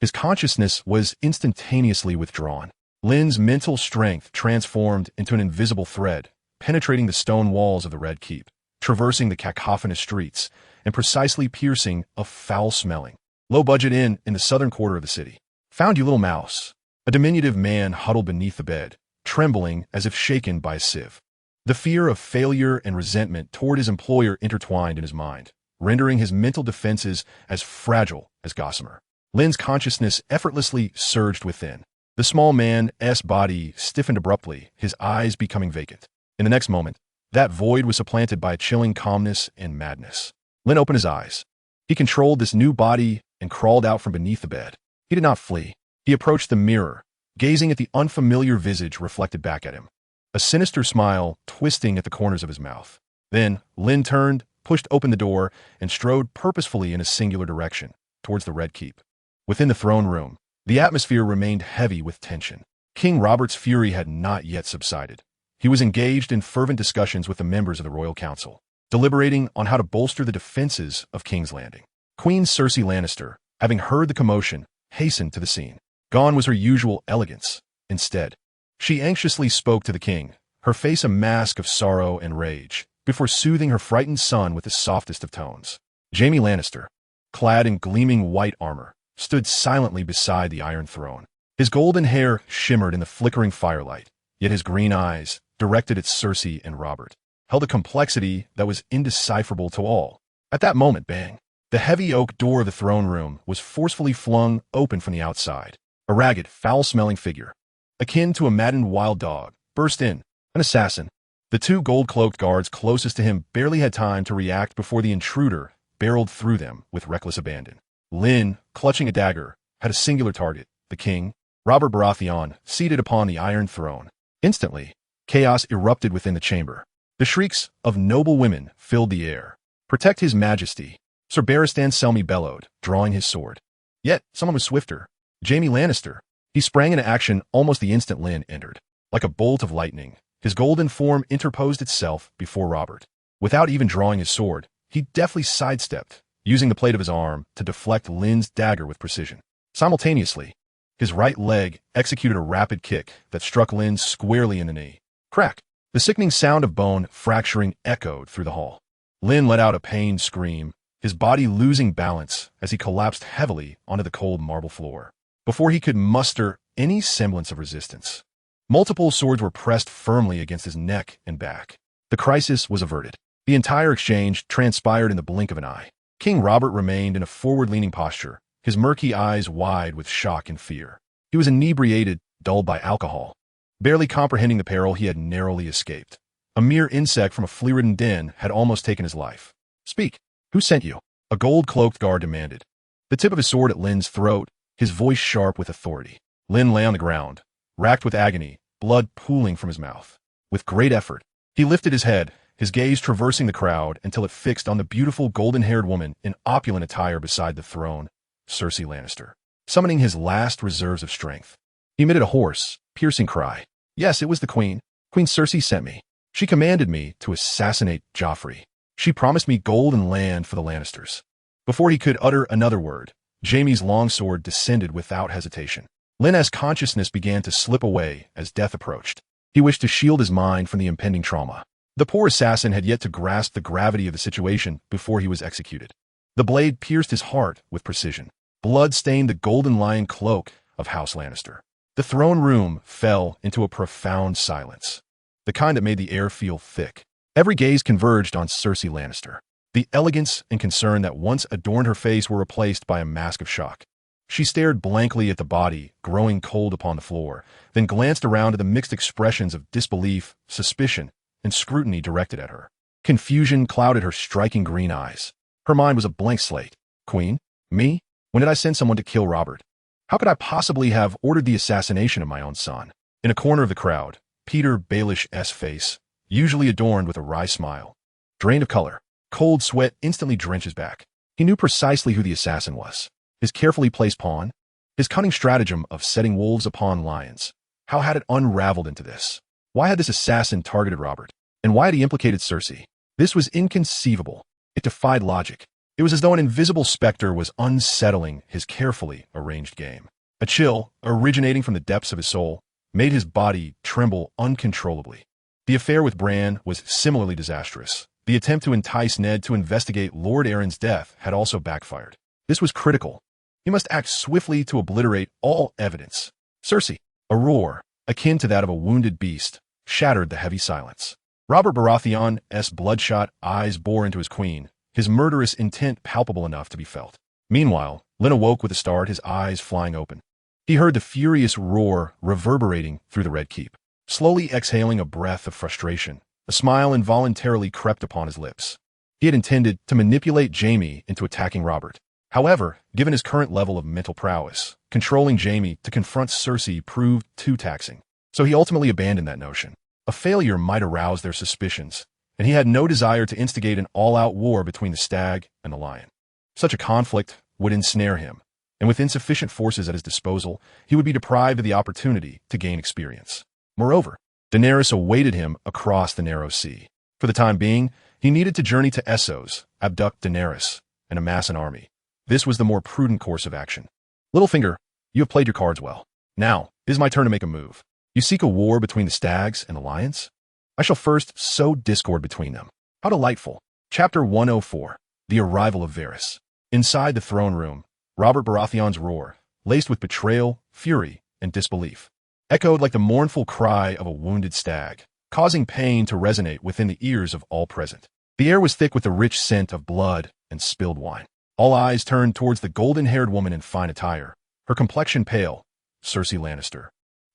His consciousness was instantaneously withdrawn. Lynn's mental strength transformed into an invisible thread, penetrating the stone walls of the Red Keep, traversing the cacophonous streets, and precisely piercing a foul-smelling, low-budget inn in the southern quarter of the city. Found you, little mouse. A diminutive man huddled beneath the bed, trembling as if shaken by a sieve. The fear of failure and resentment toward his employer intertwined in his mind, rendering his mental defenses as fragile as gossamer. Lynn's consciousness effortlessly surged within. The small man's body stiffened abruptly, his eyes becoming vacant. In the next moment, that void was supplanted by a chilling calmness and madness. Lynn opened his eyes. He controlled this new body and crawled out from beneath the bed. He did not flee. He approached the mirror, gazing at the unfamiliar visage reflected back at him, a sinister smile twisting at the corners of his mouth. Then, Lynn turned, pushed open the door, and strode purposefully in a singular direction, towards the Red Keep. Within the throne room, the atmosphere remained heavy with tension. King Robert's fury had not yet subsided. He was engaged in fervent discussions with the members of the Royal Council, deliberating on how to bolster the defenses of King's Landing. Queen Cersei Lannister, having heard the commotion, hastened to the scene. Gone was her usual elegance. Instead, she anxiously spoke to the king, her face a mask of sorrow and rage, before soothing her frightened son with the softest of tones. Jaime Lannister, clad in gleaming white armor, stood silently beside the Iron Throne. His golden hair shimmered in the flickering firelight, yet his green eyes, directed at Cersei and Robert, held a complexity that was indecipherable to all. At that moment, bang! The heavy oak door of the throne room was forcefully flung open from the outside. A ragged, foul-smelling figure, akin to a maddened wild dog, burst in. An assassin. The 2 gold-cloaked guards closest to him barely had time to react before the intruder barreled through them with reckless abandon. Lynn, clutching a dagger, had a singular target, the king, Robert Baratheon, seated upon the Iron Throne. Instantly, chaos erupted within the chamber. The shrieks of noble women filled the air. Protect his majesty, Sir Barristan Selmy bellowed, drawing his sword. Yet, someone was swifter. Jaime Lannister. He sprang into action almost the instant Lynn entered. Like a bolt of lightning, his golden form interposed itself before Robert. Without even drawing his sword, he deftly sidestepped, using the plate of his arm to deflect Lynn's dagger with precision. Simultaneously, his right leg executed a rapid kick that struck Lynn squarely in the knee. Crack! The sickening sound of bone fracturing echoed through the hall. Lynn let out a pained scream, his body losing balance as he collapsed heavily onto the cold marble floor. Before he could muster any semblance of resistance, multiple swords were pressed firmly against his neck and back. The crisis was averted. The entire exchange transpired in the blink of an eye. King Robert remained in a forward-leaning posture, his murky eyes wide with shock and fear. He was inebriated, dulled by alcohol, barely comprehending the peril he had narrowly escaped. A mere insect from a flea-ridden den had almost taken his life. "Speak. Who sent you?" a gold-cloaked guard demanded. The tip of his sword at Lynn's throat, his voice sharp with authority. Lynn lay on the ground, racked with agony, blood pooling from his mouth. With great effort, he lifted his head, his gaze traversing the crowd until it fixed on the beautiful golden-haired woman in opulent attire beside the throne, Cersei Lannister. Summoning his last reserves of strength, he emitted a hoarse, piercing cry. "Yes, it was the Queen. Queen Cersei sent me. She commanded me to assassinate Joffrey. She promised me gold and land for the Lannisters." Before he could utter another word, Jaime's longsword descended without hesitation. Lyn's consciousness began to slip away as death approached. He wished to shield his mind from the impending trauma. The poor assassin had yet to grasp the gravity of the situation before he was executed. The blade pierced his heart with precision. Blood stained the golden lion cloak of House Lannister. The throne room fell into a profound silence, the kind that made the air feel thick. Every gaze converged on Cersei Lannister. The elegance and concern that once adorned her face were replaced by a mask of shock. She stared blankly at the body, growing cold upon the floor, then glanced around at the mixed expressions of disbelief, suspicion, and scrutiny directed at her. Confusion clouded her striking green eyes. Her mind was a blank slate. "Queen? Me? When did I send someone to kill Robert? How could I possibly have ordered the assassination of my own son?" In a corner of the crowd, Peter Baelish's face, usually adorned with a wry smile, drained of color. Cold sweat instantly drenched his back. He knew precisely who the assassin was. His carefully placed pawn, his cunning stratagem of setting wolves upon lions. How had it unraveled into this? Why had this assassin targeted Robert? And why had he implicated Cersei? This was inconceivable. It defied logic. It was as though an invisible specter was unsettling his carefully arranged game. A chill, originating from the depths of his soul, made his body tremble uncontrollably. The affair with Bran was similarly disastrous. The attempt to entice Ned to investigate Lord Aaron's death had also backfired. This was critical. He must act swiftly to obliterate all evidence. "Cersei!" A roar, akin to that of a wounded beast, shattered the heavy silence. Robert Baratheon's bloodshot eyes bore into his queen, his murderous intent palpable enough to be felt. Meanwhile, Lynn awoke with a start, his eyes flying open. He heard the furious roar reverberating through the Red Keep. Slowly exhaling a breath of frustration, a smile involuntarily crept upon his lips. He had intended to manipulate Jaime into attacking Robert. However, given his current level of mental prowess, controlling Jaime to confront Cersei proved too taxing. So he ultimately abandoned that notion. A failure might arouse their suspicions, and he had no desire to instigate an all-out war between the stag and the lion. Such a conflict would ensnare him, and with insufficient forces at his disposal, he would be deprived of the opportunity to gain experience. Moreover, Daenerys awaited him across the narrow sea. For the time being, he needed to journey to Essos, abduct Daenerys, and amass an army. This was the more prudent course of action. "Littlefinger, you have played your cards well. Now, it is my turn to make a move. You seek a war between the stags and the lions? I shall first sow discord between them." How delightful. Chapter 104, The Arrival of Varys. Inside the throne room, Robert Baratheon's roar, laced with betrayal, fury, and disbelief, echoed like the mournful cry of a wounded stag, causing pain to resonate within the ears of all present. The air was thick with the rich scent of blood and spilled wine. All eyes turned towards the golden-haired woman in fine attire, her complexion pale, Cersei Lannister,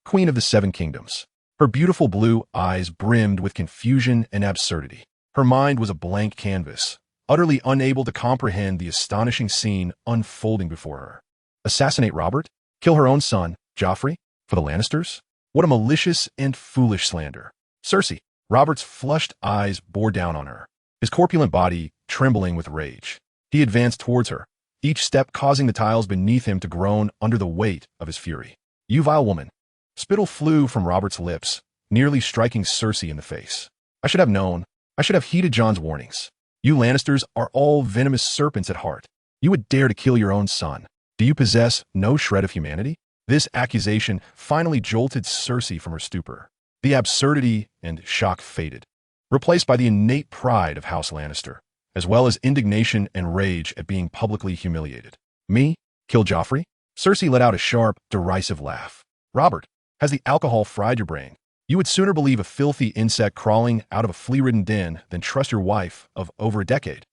Queen of the Seven Kingdoms. Her beautiful blue eyes brimmed with confusion and absurdity. Her mind was a blank canvas, utterly unable to comprehend the astonishing scene unfolding before her. Assassinate Robert? Kill her own son, Joffrey? For the Lannisters? What a malicious and foolish slander. Cersei! Robert's flushed eyes bore down on her, his corpulent body trembling with rage. He advanced towards her, each step causing the tiles beneath him to groan under the weight of his fury. "You vile woman!" Spittle flew from Robert's lips, nearly striking Cersei in the face. "I should have known. I should have heeded Jon's warnings. You Lannisters are all venomous serpents at heart. You would dare to kill your own son. Do you possess no shred of humanity?" This accusation finally jolted Cersei from her stupor. The absurdity and shock faded, replaced by the innate pride of House Lannister, as well as indignation and rage at being publicly humiliated. "Me? Kill Joffrey?" Cersei let out a sharp, derisive laugh. "Robert, has the alcohol fried your brain? You would sooner believe a filthy insect crawling out of a flea-ridden den than trust your wife of over a decade.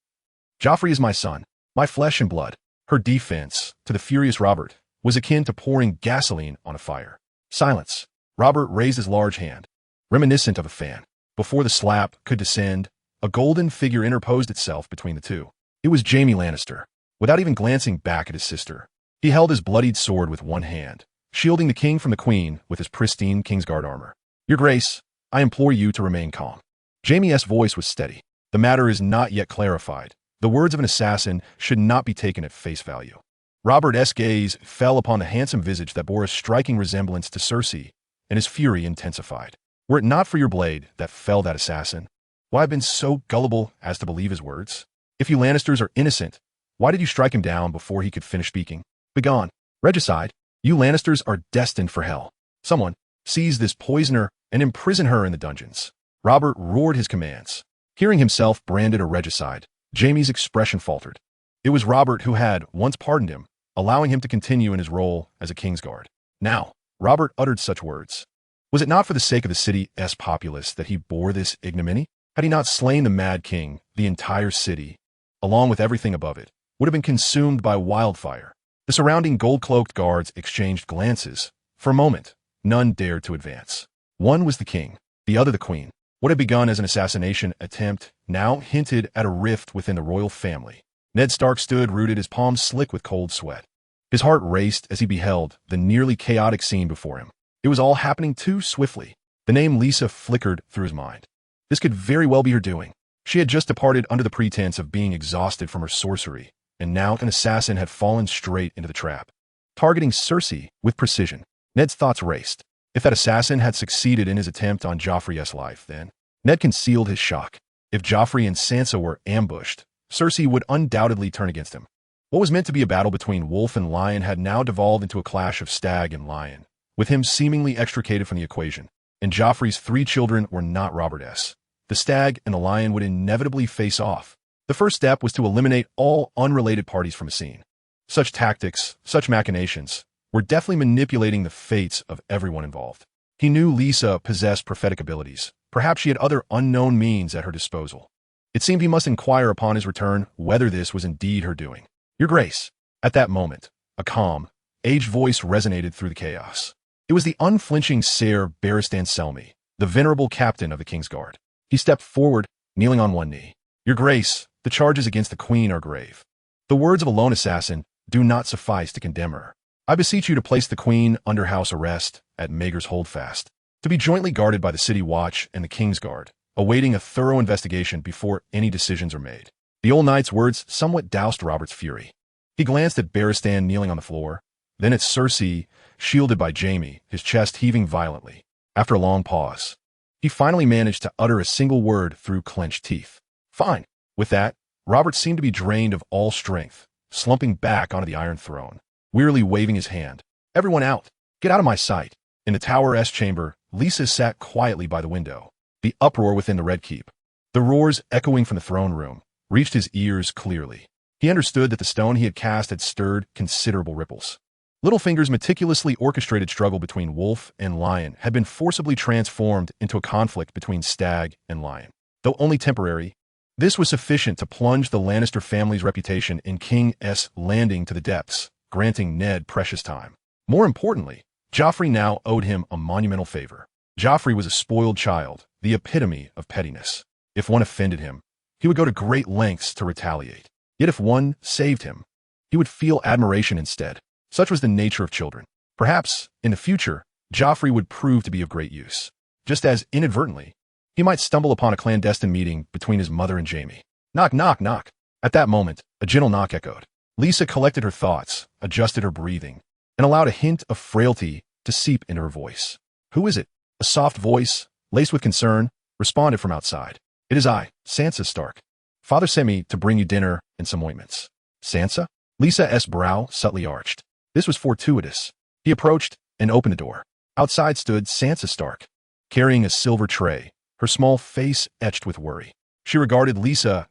Joffrey is my son, my flesh and blood." Her defense, to the furious Robert, was akin to pouring gasoline on a fire. Silence. Robert raised his large hand, reminiscent of a fan. Before the slap could descend, a golden figure interposed itself between the two. It was Jaime Lannister. Without even glancing back at his sister, he held his bloodied sword with one hand, shielding the king from the queen with his pristine Kingsguard armor. Your Grace, I implore you to remain calm. Jaime's voice was steady. The matter is not yet clarified. The words of an assassin should not be taken at face value. Robert's gaze fell upon the handsome visage that bore a striking resemblance to Cersei, and his fury intensified. Were it not for your blade that felled that assassin, why have been so gullible as to believe his words? If you Lannisters are innocent, why did you strike him down before he could finish speaking? Begone. Regicide. You Lannisters are destined for hell. Someone, seize this poisoner and imprison her in the dungeons. Robert roared his commands. Hearing himself branded a regicide, Jaime's expression faltered. It was Robert who had once pardoned him, allowing him to continue in his role as a Kingsguard. Now, Robert uttered such words. Was it not for the sake of the city's populace that he bore this ignominy? Had he not slain the Mad King, the entire city, along with everything above it, would have been consumed by wildfire. The surrounding gold-cloaked guards exchanged glances. For a moment, none dared to advance. One was the king, the other the queen. What had begun as an assassination attempt now hinted at a rift within the royal family. Ned Stark stood rooted, his palms slick with cold sweat. His heart raced as he beheld the nearly chaotic scene before him. It was all happening too swiftly. The name Lisa flickered through his mind. This could very well be her doing. She had just departed under the pretense of being exhausted from her sorcery, and now an assassin had fallen straight into the trap, targeting Cersei with precision. Ned's thoughts raced. If that assassin had succeeded in his attempt on Joffrey's life, then Ned concealed his shock. If Joffrey and Sansa were ambushed, Cersei would undoubtedly turn against him. What was meant to be a battle between wolf and lion had now devolved into a clash of stag and lion, with him seemingly extricated from the equation. And Joffrey's 3 children were not Robert's. The stag and the lion would inevitably face off. The first step was to eliminate all unrelated parties from a scene. Such tactics, such machinations, were deftly manipulating the fates of everyone involved. He knew Lisa possessed prophetic abilities. Perhaps she had other unknown means at her disposal. It seemed he must inquire upon his return whether this was indeed her doing. Your Grace. At that moment, a calm, aged voice resonated through the chaos. It was the unflinching Ser Barristan Selmy, the venerable captain of the Kingsguard. He stepped forward, kneeling on one knee. Your Grace, the charges against the Queen are grave. The words of a lone assassin do not suffice to condemn her. I beseech you to place the Queen under house arrest at Maegor's Holdfast, to be jointly guarded by the City Watch and the Kingsguard, awaiting a thorough investigation before any decisions are made. The old knight's words somewhat doused Robert's fury. He glanced at Barristan kneeling on the floor, then at Cersei, shielded by Jaime, his chest heaving violently. After a long pause, he finally managed to utter a single word through clenched teeth. Fine. With that, Robert seemed to be drained of all strength, slumping back onto the Iron Throne, wearily waving his hand. Everyone out. Get out of my sight. In the Tower-S chamber, Lisa sat quietly by the window. The uproar within the Red Keep, the roars echoing from the throne room, reached his ears clearly. He understood that the stone he had cast had stirred considerable ripples. Littlefinger's meticulously orchestrated struggle between wolf and lion had been forcibly transformed into a conflict between stag and lion. Though only temporary, this was sufficient to plunge the Lannister family's reputation in King's Landing to the depths, granting Ned precious time. More importantly, Joffrey now owed him a monumental favor. Joffrey was a spoiled child, the epitome of pettiness. If one offended him, he would go to great lengths to retaliate. Yet if one saved him, he would feel admiration instead. Such was the nature of children. Perhaps, in the future, Joffrey would prove to be of great use. Just as, inadvertently, he might stumble upon a clandestine meeting between his mother and Jaime. Knock, knock, knock. At that moment, a gentle knock echoed. Lisa collected her thoughts, adjusted her breathing, and allowed a hint of frailty to seep into her voice. Who is it? A soft voice, laced with concern, responded from outside. It is I, Sansa Stark. Father sent me to bring you dinner and some ointments. Sansa? Lisa's brow subtly arched. This was fortuitous. He approached and opened the door. Outside stood Sansa Stark, carrying a silver tray, her small face etched with worry. She regarded Lisa's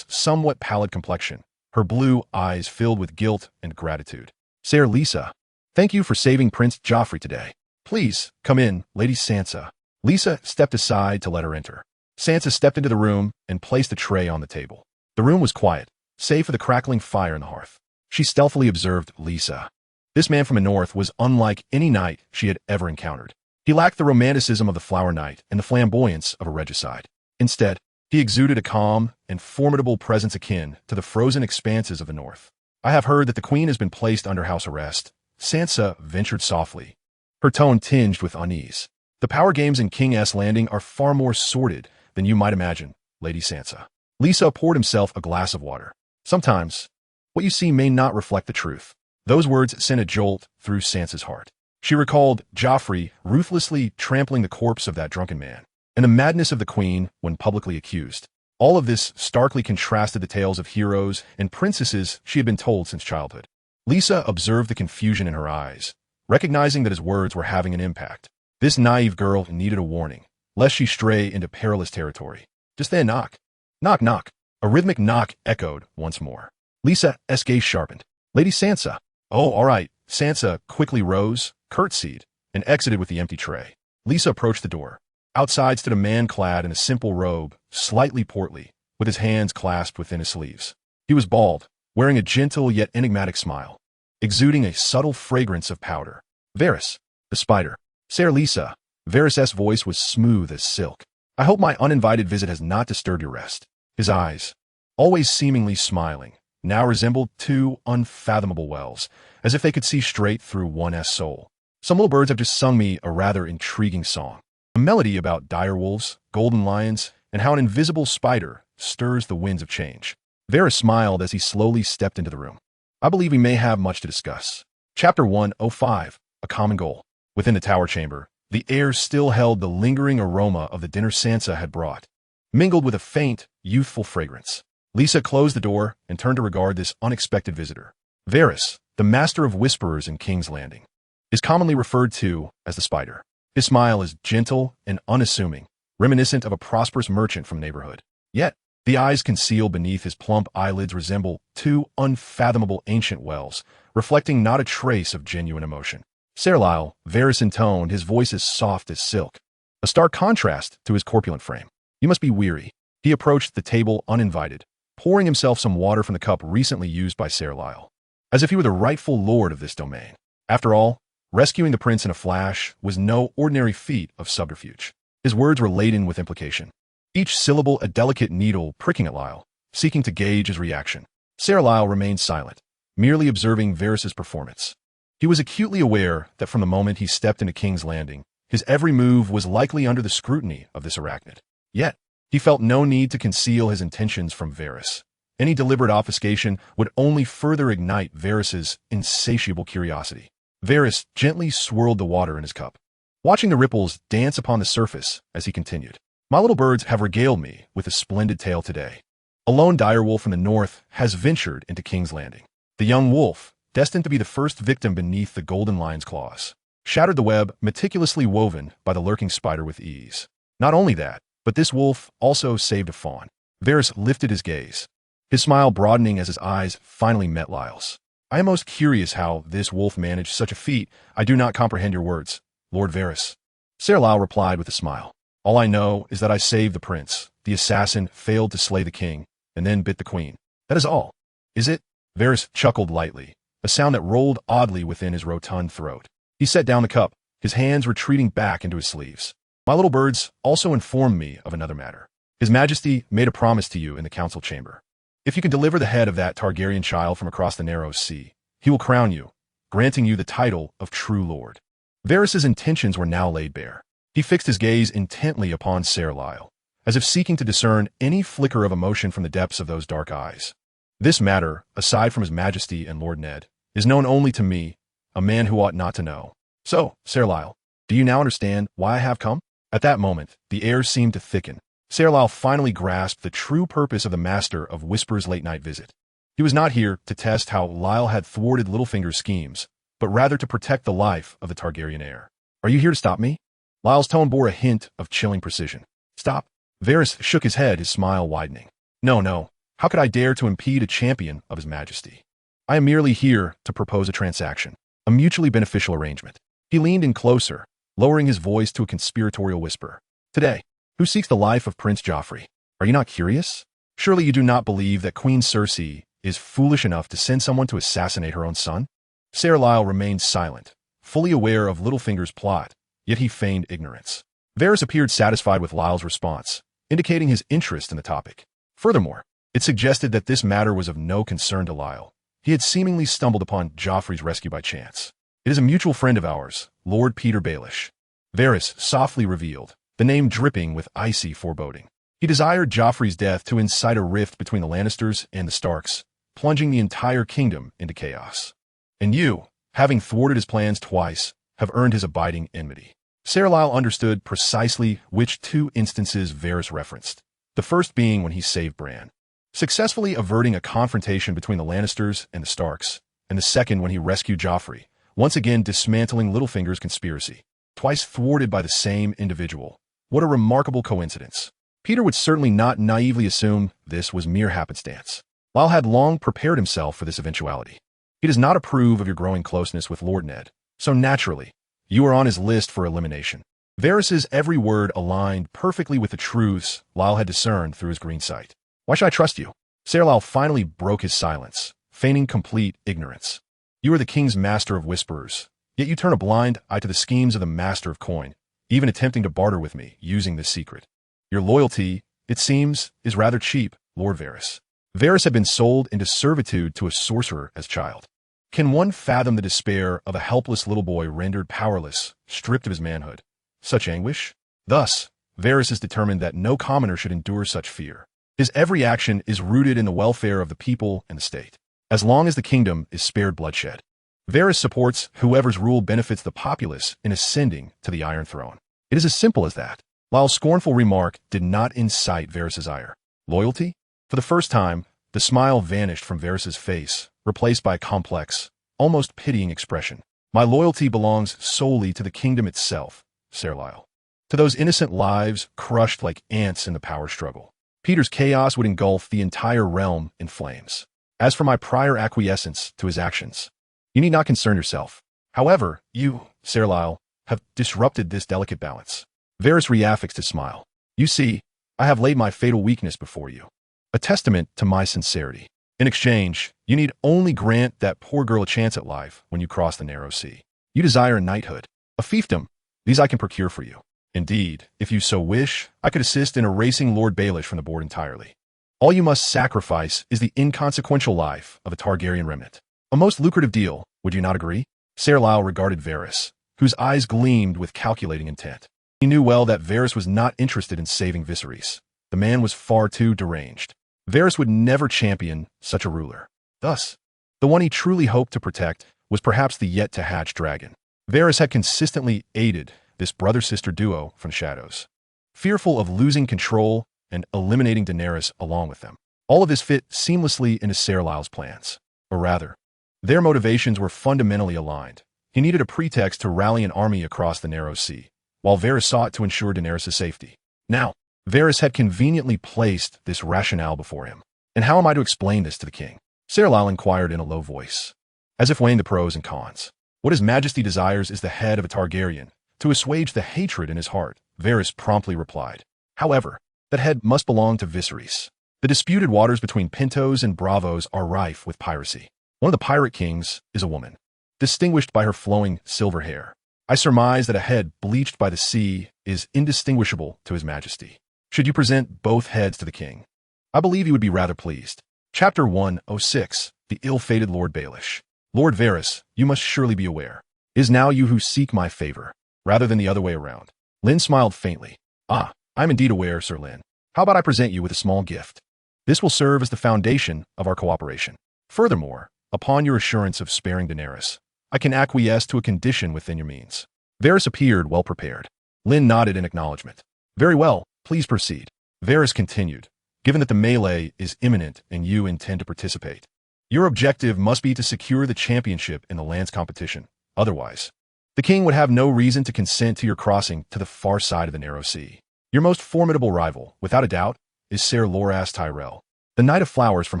somewhat pallid complexion, her blue eyes filled with guilt and gratitude. Sir Lisa, thank you for saving Prince Joffrey today. Please, come in, Lady Sansa. Lisa stepped aside to let her enter. Sansa stepped into the room and placed the tray on the table. The room was quiet, save for the crackling fire in the hearth. She stealthily observed Lisa. This man from the north was unlike any knight she had ever encountered. He lacked the romanticism of the flower knight and the flamboyance of a regicide. Instead, he exuded a calm and formidable presence akin to the frozen expanses of the north. I have heard that the queen has been placed under house arrest. Sansa ventured softly, her tone tinged with unease. The power games in King's Landing are far more sordid than you might imagine, Lady Sansa. Lisa poured himself a glass of water. Sometimes, what you see may not reflect the truth. Those words sent a jolt through Sansa's heart. She recalled Joffrey ruthlessly trampling the corpse of that drunken man, and the madness of the queen when publicly accused. All of this starkly contrasted the tales of heroes and princesses she had been told since childhood. Lisa observed the confusion in her eyes, recognizing that his words were having an impact. This naive girl needed a warning, lest she stray into perilous territory. Just then, knock. Knock, knock. A rhythmic knock echoed once more. Lisa's gaze sharpened. Lady Sansa. Oh, all right. Sansa quickly rose, curtsied, and exited with the empty tray. Lisa approached the door. Outside stood a man clad in a simple robe, slightly portly, with his hands clasped within his sleeves. He was bald, wearing a gentle yet enigmatic smile, exuding a subtle fragrance of powder. Varys, the spider. Sir Lisa. Varys' voice was smooth as silk. I hope my uninvited visit has not disturbed your rest. His eyes, always seemingly smiling, now resembled two unfathomable wells, as if they could see straight through one's soul. Some little birds have just sung me a rather intriguing song. A melody about dire wolves, golden lions, and how an invisible spider stirs the winds of change. Varys smiled as he slowly stepped into the room. I believe we may have much to discuss. Chapter 105, A Common Goal. Within the tower chamber, the air still held the lingering aroma of the dinner Sansa had brought, mingled with a faint, youthful fragrance. Lisa closed the door and turned to regard this unexpected visitor. Varys, the master of whisperers in King's Landing, is commonly referred to as the Spider. His smile is gentle and unassuming, reminiscent of a prosperous merchant from the neighborhood. Yet, the eyes concealed beneath his plump eyelids resemble two unfathomable ancient wells, reflecting not a trace of genuine emotion. Sir Lyle, Varys intoned, his voice as soft as silk, a stark contrast to his corpulent frame. You must be weary. He approached the table uninvited, pouring himself some water from the cup recently used by Sir Lyle, as if he were the rightful lord of this domain. After all, rescuing the prince in a flash was no ordinary feat of subterfuge. His words were laden with implication, each syllable a delicate needle pricking at Lyle, seeking to gauge his reaction. Sir Lyle remained silent, merely observing Varys' performance. He was acutely aware that from the moment he stepped into King's Landing, his every move was likely under the scrutiny of this arachnid. Yet, he felt no need to conceal his intentions from Varys. Any deliberate obfuscation would only further ignite Varys' insatiable curiosity. Varys gently swirled the water in his cup, watching the ripples dance upon the surface as he continued. My little birds have regaled me with a splendid tale today. A lone direwolf from the north has ventured into King's Landing. The young wolf, destined to be the first victim beneath the golden lion's claws, shattered the web meticulously woven by the lurking spider with ease. Not only that, but this wolf also saved a fawn. Varys lifted his gaze, his smile broadening as his eyes finally met Lyle's. I am most curious how this wolf managed such a feat. I do not comprehend your words, Lord Varys. Sir Lyle replied with a smile. All I know is that I saved the prince. The assassin failed to slay the king, and then bit the queen. That is all. Is it? Varys chuckled lightly, a sound that rolled oddly within his rotund throat. He set down the cup, his hands retreating back into his sleeves. My little birds also informed me of another matter. His Majesty made a promise to you in the council chamber. If you can deliver the head of that Targaryen child from across the narrow sea, he will crown you, granting you the title of true lord. Varys' intentions were now laid bare. He fixed his gaze intently upon Sir Lyle, as if seeking to discern any flicker of emotion from the depths of those dark eyes. This matter, aside from His Majesty and Lord Ned, is known only to me, a man who ought not to know. So, Sir Lyle, do you now understand why I have come? At that moment, the air seemed to thicken. Sir Lyle finally grasped the true purpose of the master of Whisper's late-night visit. He was not here to test how Lyle had thwarted Littlefinger's schemes, but rather to protect the life of the Targaryen heir. Are you here to stop me? Lyle's tone bore a hint of chilling precision. Stop? Varys shook his head, his smile widening. No. How could I dare to impede a champion of His Majesty? I am merely here to propose a transaction, a mutually beneficial arrangement. He leaned in closer, lowering his voice to a conspiratorial whisper. Today, who seeks the life of Prince Joffrey? Are you not curious? Surely you do not believe that Queen Cersei is foolish enough to send someone to assassinate her own son? Ser Lyle remained silent, fully aware of Littlefinger's plot, yet he feigned ignorance. Varys appeared satisfied with Lyle's response, indicating his interest in the topic. Furthermore, it suggested that this matter was of no concern to Lyle. He had seemingly stumbled upon Joffrey's rescue by chance. "It is a mutual friend of ours, Lord Peter Baelish," Varys softly revealed, the name dripping with icy foreboding. He desired Joffrey's death to incite a rift between the Lannisters and the Starks, plunging the entire kingdom into chaos. "And you, having thwarted his plans twice, have earned his abiding enmity." Ser Lyle understood precisely which two instances Varys referenced, the first being when he saved Bran, successfully averting a confrontation between the Lannisters and the Starks, and the second when he rescued Joffrey, once again dismantling Littlefinger's conspiracy, twice thwarted by the same individual. What a remarkable coincidence. Peter would certainly not naively assume this was mere happenstance. Lyle had long prepared himself for this eventuality. He does not approve of your growing closeness with Lord Ned, so naturally, you are on his list for elimination. Varys's every word aligned perfectly with the truths Lyle had discerned through his green sight. "Why should I trust you?" Ser Lyle finally broke his silence, feigning complete ignorance. "You are the king's master of whisperers, yet you turn a blind eye to the schemes of the master of coin, even attempting to barter with me using this secret. Your loyalty, it seems, is rather cheap, Lord Varys." Varys had been sold into servitude to a sorcerer as child. Can one fathom the despair of a helpless little boy rendered powerless, stripped of his manhood? Such anguish? Thus, Varys is determined that no commoner should endure such fear. His every action is rooted in the welfare of the people and the state. As long as the kingdom is spared bloodshed, Varys supports whoever's rule benefits the populace in ascending to the Iron Throne. It is as simple as that. Lyle's scornful remark did not incite Varys' ire. Loyalty? For the first time, the smile vanished from Varys' face, replaced by a complex, almost pitying expression. "My loyalty belongs solely to the kingdom itself, Ser Lyle. To those innocent lives crushed like ants in the power struggle. Peter's chaos would engulf the entire realm in flames. As for my prior acquiescence to his actions, you need not concern yourself. However, you, Ser Lyle, have disrupted this delicate balance." Varys reaffixed his smile. "You see, I have laid my fatal weakness before you, a testament to my sincerity. In exchange, you need only grant that poor girl a chance at life when you cross the narrow sea. You desire a knighthood, a fiefdom. These I can procure for you. Indeed, if you so wish, I could assist in erasing Lord Baelish from the board entirely. All you must sacrifice is the inconsequential life of a Targaryen remnant. A most lucrative deal, would you not agree?" Ser Lyle regarded Varys, whose eyes gleamed with calculating intent. He knew well that Varys was not interested in saving Viserys. The man was far too deranged. Varys would never champion such a ruler. Thus, the one he truly hoped to protect was perhaps the yet-to-hatch dragon. Varys had consistently aided this brother-sister duo from shadows, fearful of losing control and eliminating Daenerys along with them. All of this fit seamlessly into Ser Lyle's plans. Or rather, their motivations were fundamentally aligned. He needed a pretext to rally an army across the narrow sea, while Varys sought to ensure Daenerys' safety. Now, Varys had conveniently placed this rationale before him. "And how am I to explain this to the king?" Ser Lyle inquired in a low voice, as if weighing the pros and cons. "What His Majesty desires is the head of a Targaryen, to assuage the hatred in his heart," Varys promptly replied. "However, that head must belong to Viserys. The disputed waters between Pintos and Bravos are rife with piracy. One of the pirate kings is a woman, distinguished by her flowing silver hair. I surmise that a head bleached by the sea is indistinguishable to His Majesty. Should you present both heads to the king, I believe he would be rather pleased." Chapter 106, The Ill-Fated Lord Baelish. "Lord Varys, you must surely be aware. It is now you who seek my favor, rather than the other way around." Lynn smiled faintly. "Ah, I am indeed aware, Sir Lynn. How about I present you with a small gift? This will serve as the foundation of our cooperation. Furthermore, upon your assurance of sparing Daenerys, I can acquiesce to a condition within your means." Varys appeared well prepared. Lynn nodded in acknowledgement. "Very well, please proceed." Varys continued, "Given that the melee is imminent and you intend to participate, your objective must be to secure the championship in the lands competition. Otherwise, the king would have no reason to consent to your crossing to the far side of the narrow sea. Your most formidable rival, without a doubt, is Ser Loras Tyrell, the Knight of Flowers from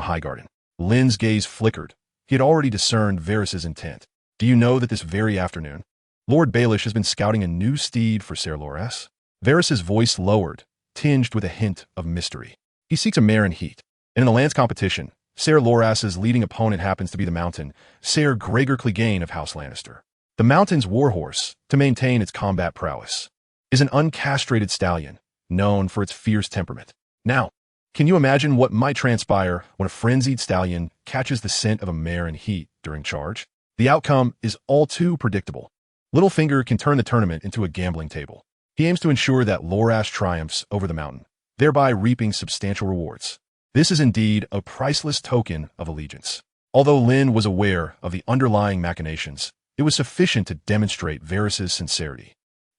Highgarden." Lynn's gaze flickered. He had already discerned Varys' intent. "Do you know that this very afternoon, Lord Baelish has been scouting a new steed for Ser Loras?" Varys' voice lowered, tinged with a hint of mystery. "He seeks a mare in heat, and in the lands competition, Ser Loras's leading opponent happens to be the Mountain, Ser Gregor Clegane of House Lannister. The Mountain's warhorse, to maintain its combat prowess, is an uncastrated stallion, known for its fierce temperament. Now, can you imagine what might transpire when a frenzied stallion catches the scent of a mare in heat during charge? The outcome is all too predictable. Littlefinger can turn the tournament into a gambling table. He aims to ensure that Loras triumphs over the Mountain, thereby reaping substantial rewards. This is indeed a priceless token of allegiance. Although Lynn was aware of the underlying machinations, it was sufficient to demonstrate Varys' sincerity.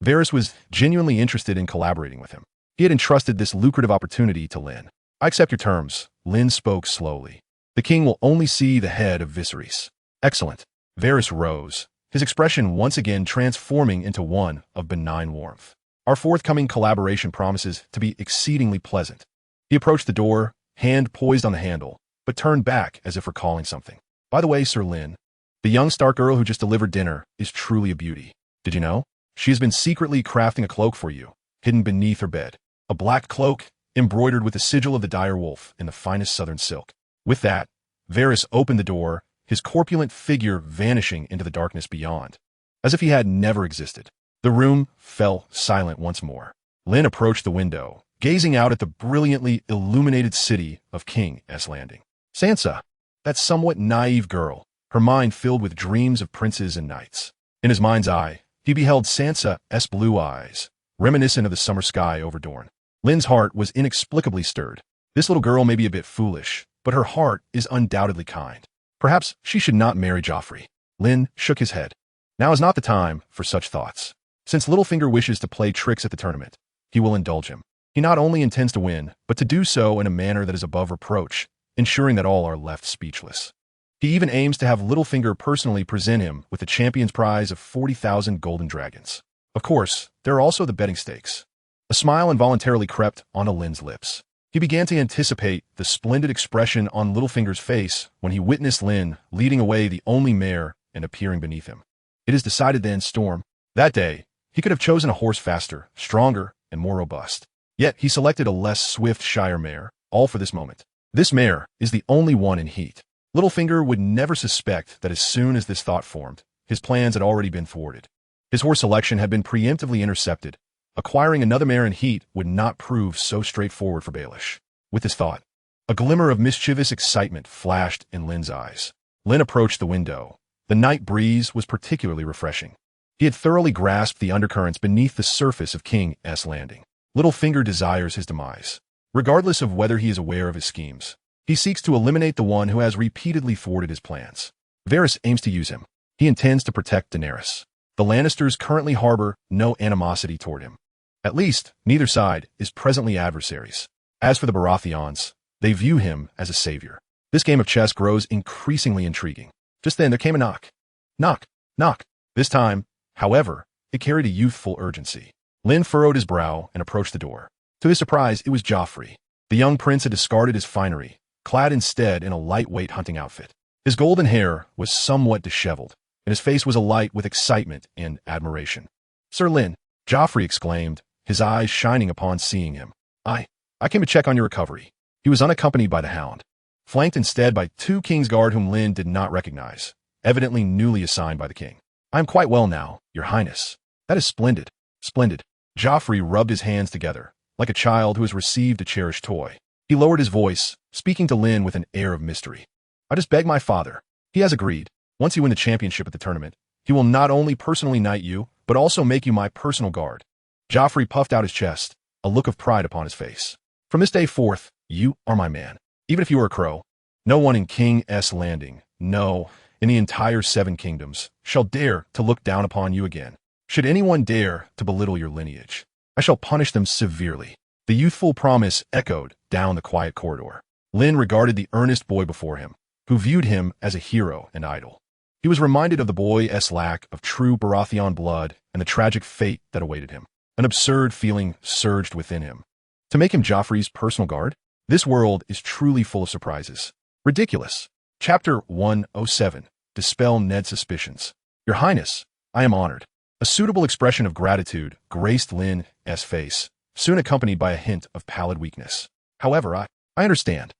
Varys was genuinely interested in collaborating with him. He had entrusted this lucrative opportunity to Lynn. "I accept your terms," Lynn spoke slowly. "The king will only see the head of Viserys." "Excellent." Varys rose, his expression once again transforming into one of benign warmth. "Our forthcoming collaboration promises to be exceedingly pleasant." He approached the door, hand poised on the handle, but turned back as if recalling something. "By the way, Sir Lynn, the young Stark girl who just delivered dinner is truly a beauty. Did you know? She has been secretly crafting a cloak for you, hidden beneath her bed. A black cloak, embroidered with the sigil of the dire wolf in the finest southern silk." With that, Varys opened the door, his corpulent figure vanishing into the darkness beyond, as if he had never existed. The room fell silent once more. Lynn approached the window, gazing out at the brilliantly illuminated city of King's Landing. Sansa, that somewhat naive girl, her mind filled with dreams of princes and knights. In his mind's eye, he beheld Sansa's blue eyes, reminiscent of the summer sky over Dorne. Lynn's heart was inexplicably stirred. This little girl may be a bit foolish, but her heart is undoubtedly kind. Perhaps she should not marry Joffrey. Lynn shook his head. Now is not the time for such thoughts. Since Littlefinger wishes to play tricks at the tournament, he will indulge him. He not only intends to win, but to do so in a manner that is above reproach, ensuring that all are left speechless. He even aims to have Littlefinger personally present him with the champion's prize of 40,000 golden dragons. Of course, there are also the betting stakes. A smile involuntarily crept onto Lynn's lips. He began to anticipate the splendid expression on Littlefinger's face when he witnessed Lynn leading away the only mare and appearing beneath him. "It is decided then, Storm." That day, he could have chosen a horse faster, stronger, and more robust. Yet he selected a less swift Shire mare, all for this moment. This mare is the only one in heat. Littlefinger would never suspect that as soon as this thought formed, his plans had already been thwarted. His horse selection had been preemptively intercepted. Acquiring another mare in heat would not prove so straightforward for Baelish. With this thought, a glimmer of mischievous excitement flashed in Lynn's eyes. Lynn approached the window. The night breeze was particularly refreshing. He had thoroughly grasped the undercurrents beneath the surface of King's Landing. Littlefinger desires his demise. Regardless of whether he is aware of his schemes, he seeks to eliminate the one who has repeatedly thwarted his plans. Varys aims to use him. He intends to protect Daenerys. The Lannisters currently harbor no animosity toward him. At least, neither side is presently adversaries. As for the Baratheons, they view him as a savior. This game of chess grows increasingly intriguing. Just then there came a knock. Knock, knock. This time, however, it carried a youthful urgency. Lynn furrowed his brow and approached the door. To his surprise, it was Joffrey. The young prince had discarded his finery, clad instead in a lightweight hunting outfit. His golden hair was somewhat disheveled, and his face was alight with excitement and admiration. "Sir Lynn," Joffrey exclaimed, his eyes shining upon seeing him. I came to check on your recovery." He was unaccompanied by the Hound, flanked instead by two Kingsguard whom Lynn did not recognize, evidently newly assigned by the king. "I am quite well now, your highness." "That is splendid. Splendid." Joffrey rubbed his hands together, like a child who has received a cherished toy. He lowered his voice, speaking to Lynn with an air of mystery. "I just begged my father. He has agreed. Once you win the championship at the tournament, he will not only personally knight you, but also make you my personal guard." Joffrey puffed out his chest, a look of pride upon his face. "From this day forth, you are my man. Even if you are a crow, no one in King's Landing, no, in the entire 7 kingdoms, shall dare to look down upon you again. Should anyone dare to belittle your lineage, I shall punish them severely." The youthful promise echoed down the quiet corridor. Lynn regarded the earnest boy before him, who viewed him as a hero and idol. He was reminded of the boy's lack of true Baratheon blood and the tragic fate that awaited him. An absurd feeling surged within him. To make him Joffrey's personal guard? This world is truly full of surprises. Ridiculous. Chapter 107. Dispel Ned's suspicions. "Your Highness, I am honored." A suitable expression of gratitude graced Lynn's face, soon accompanied by a hint of pallid weakness. "However, I understand.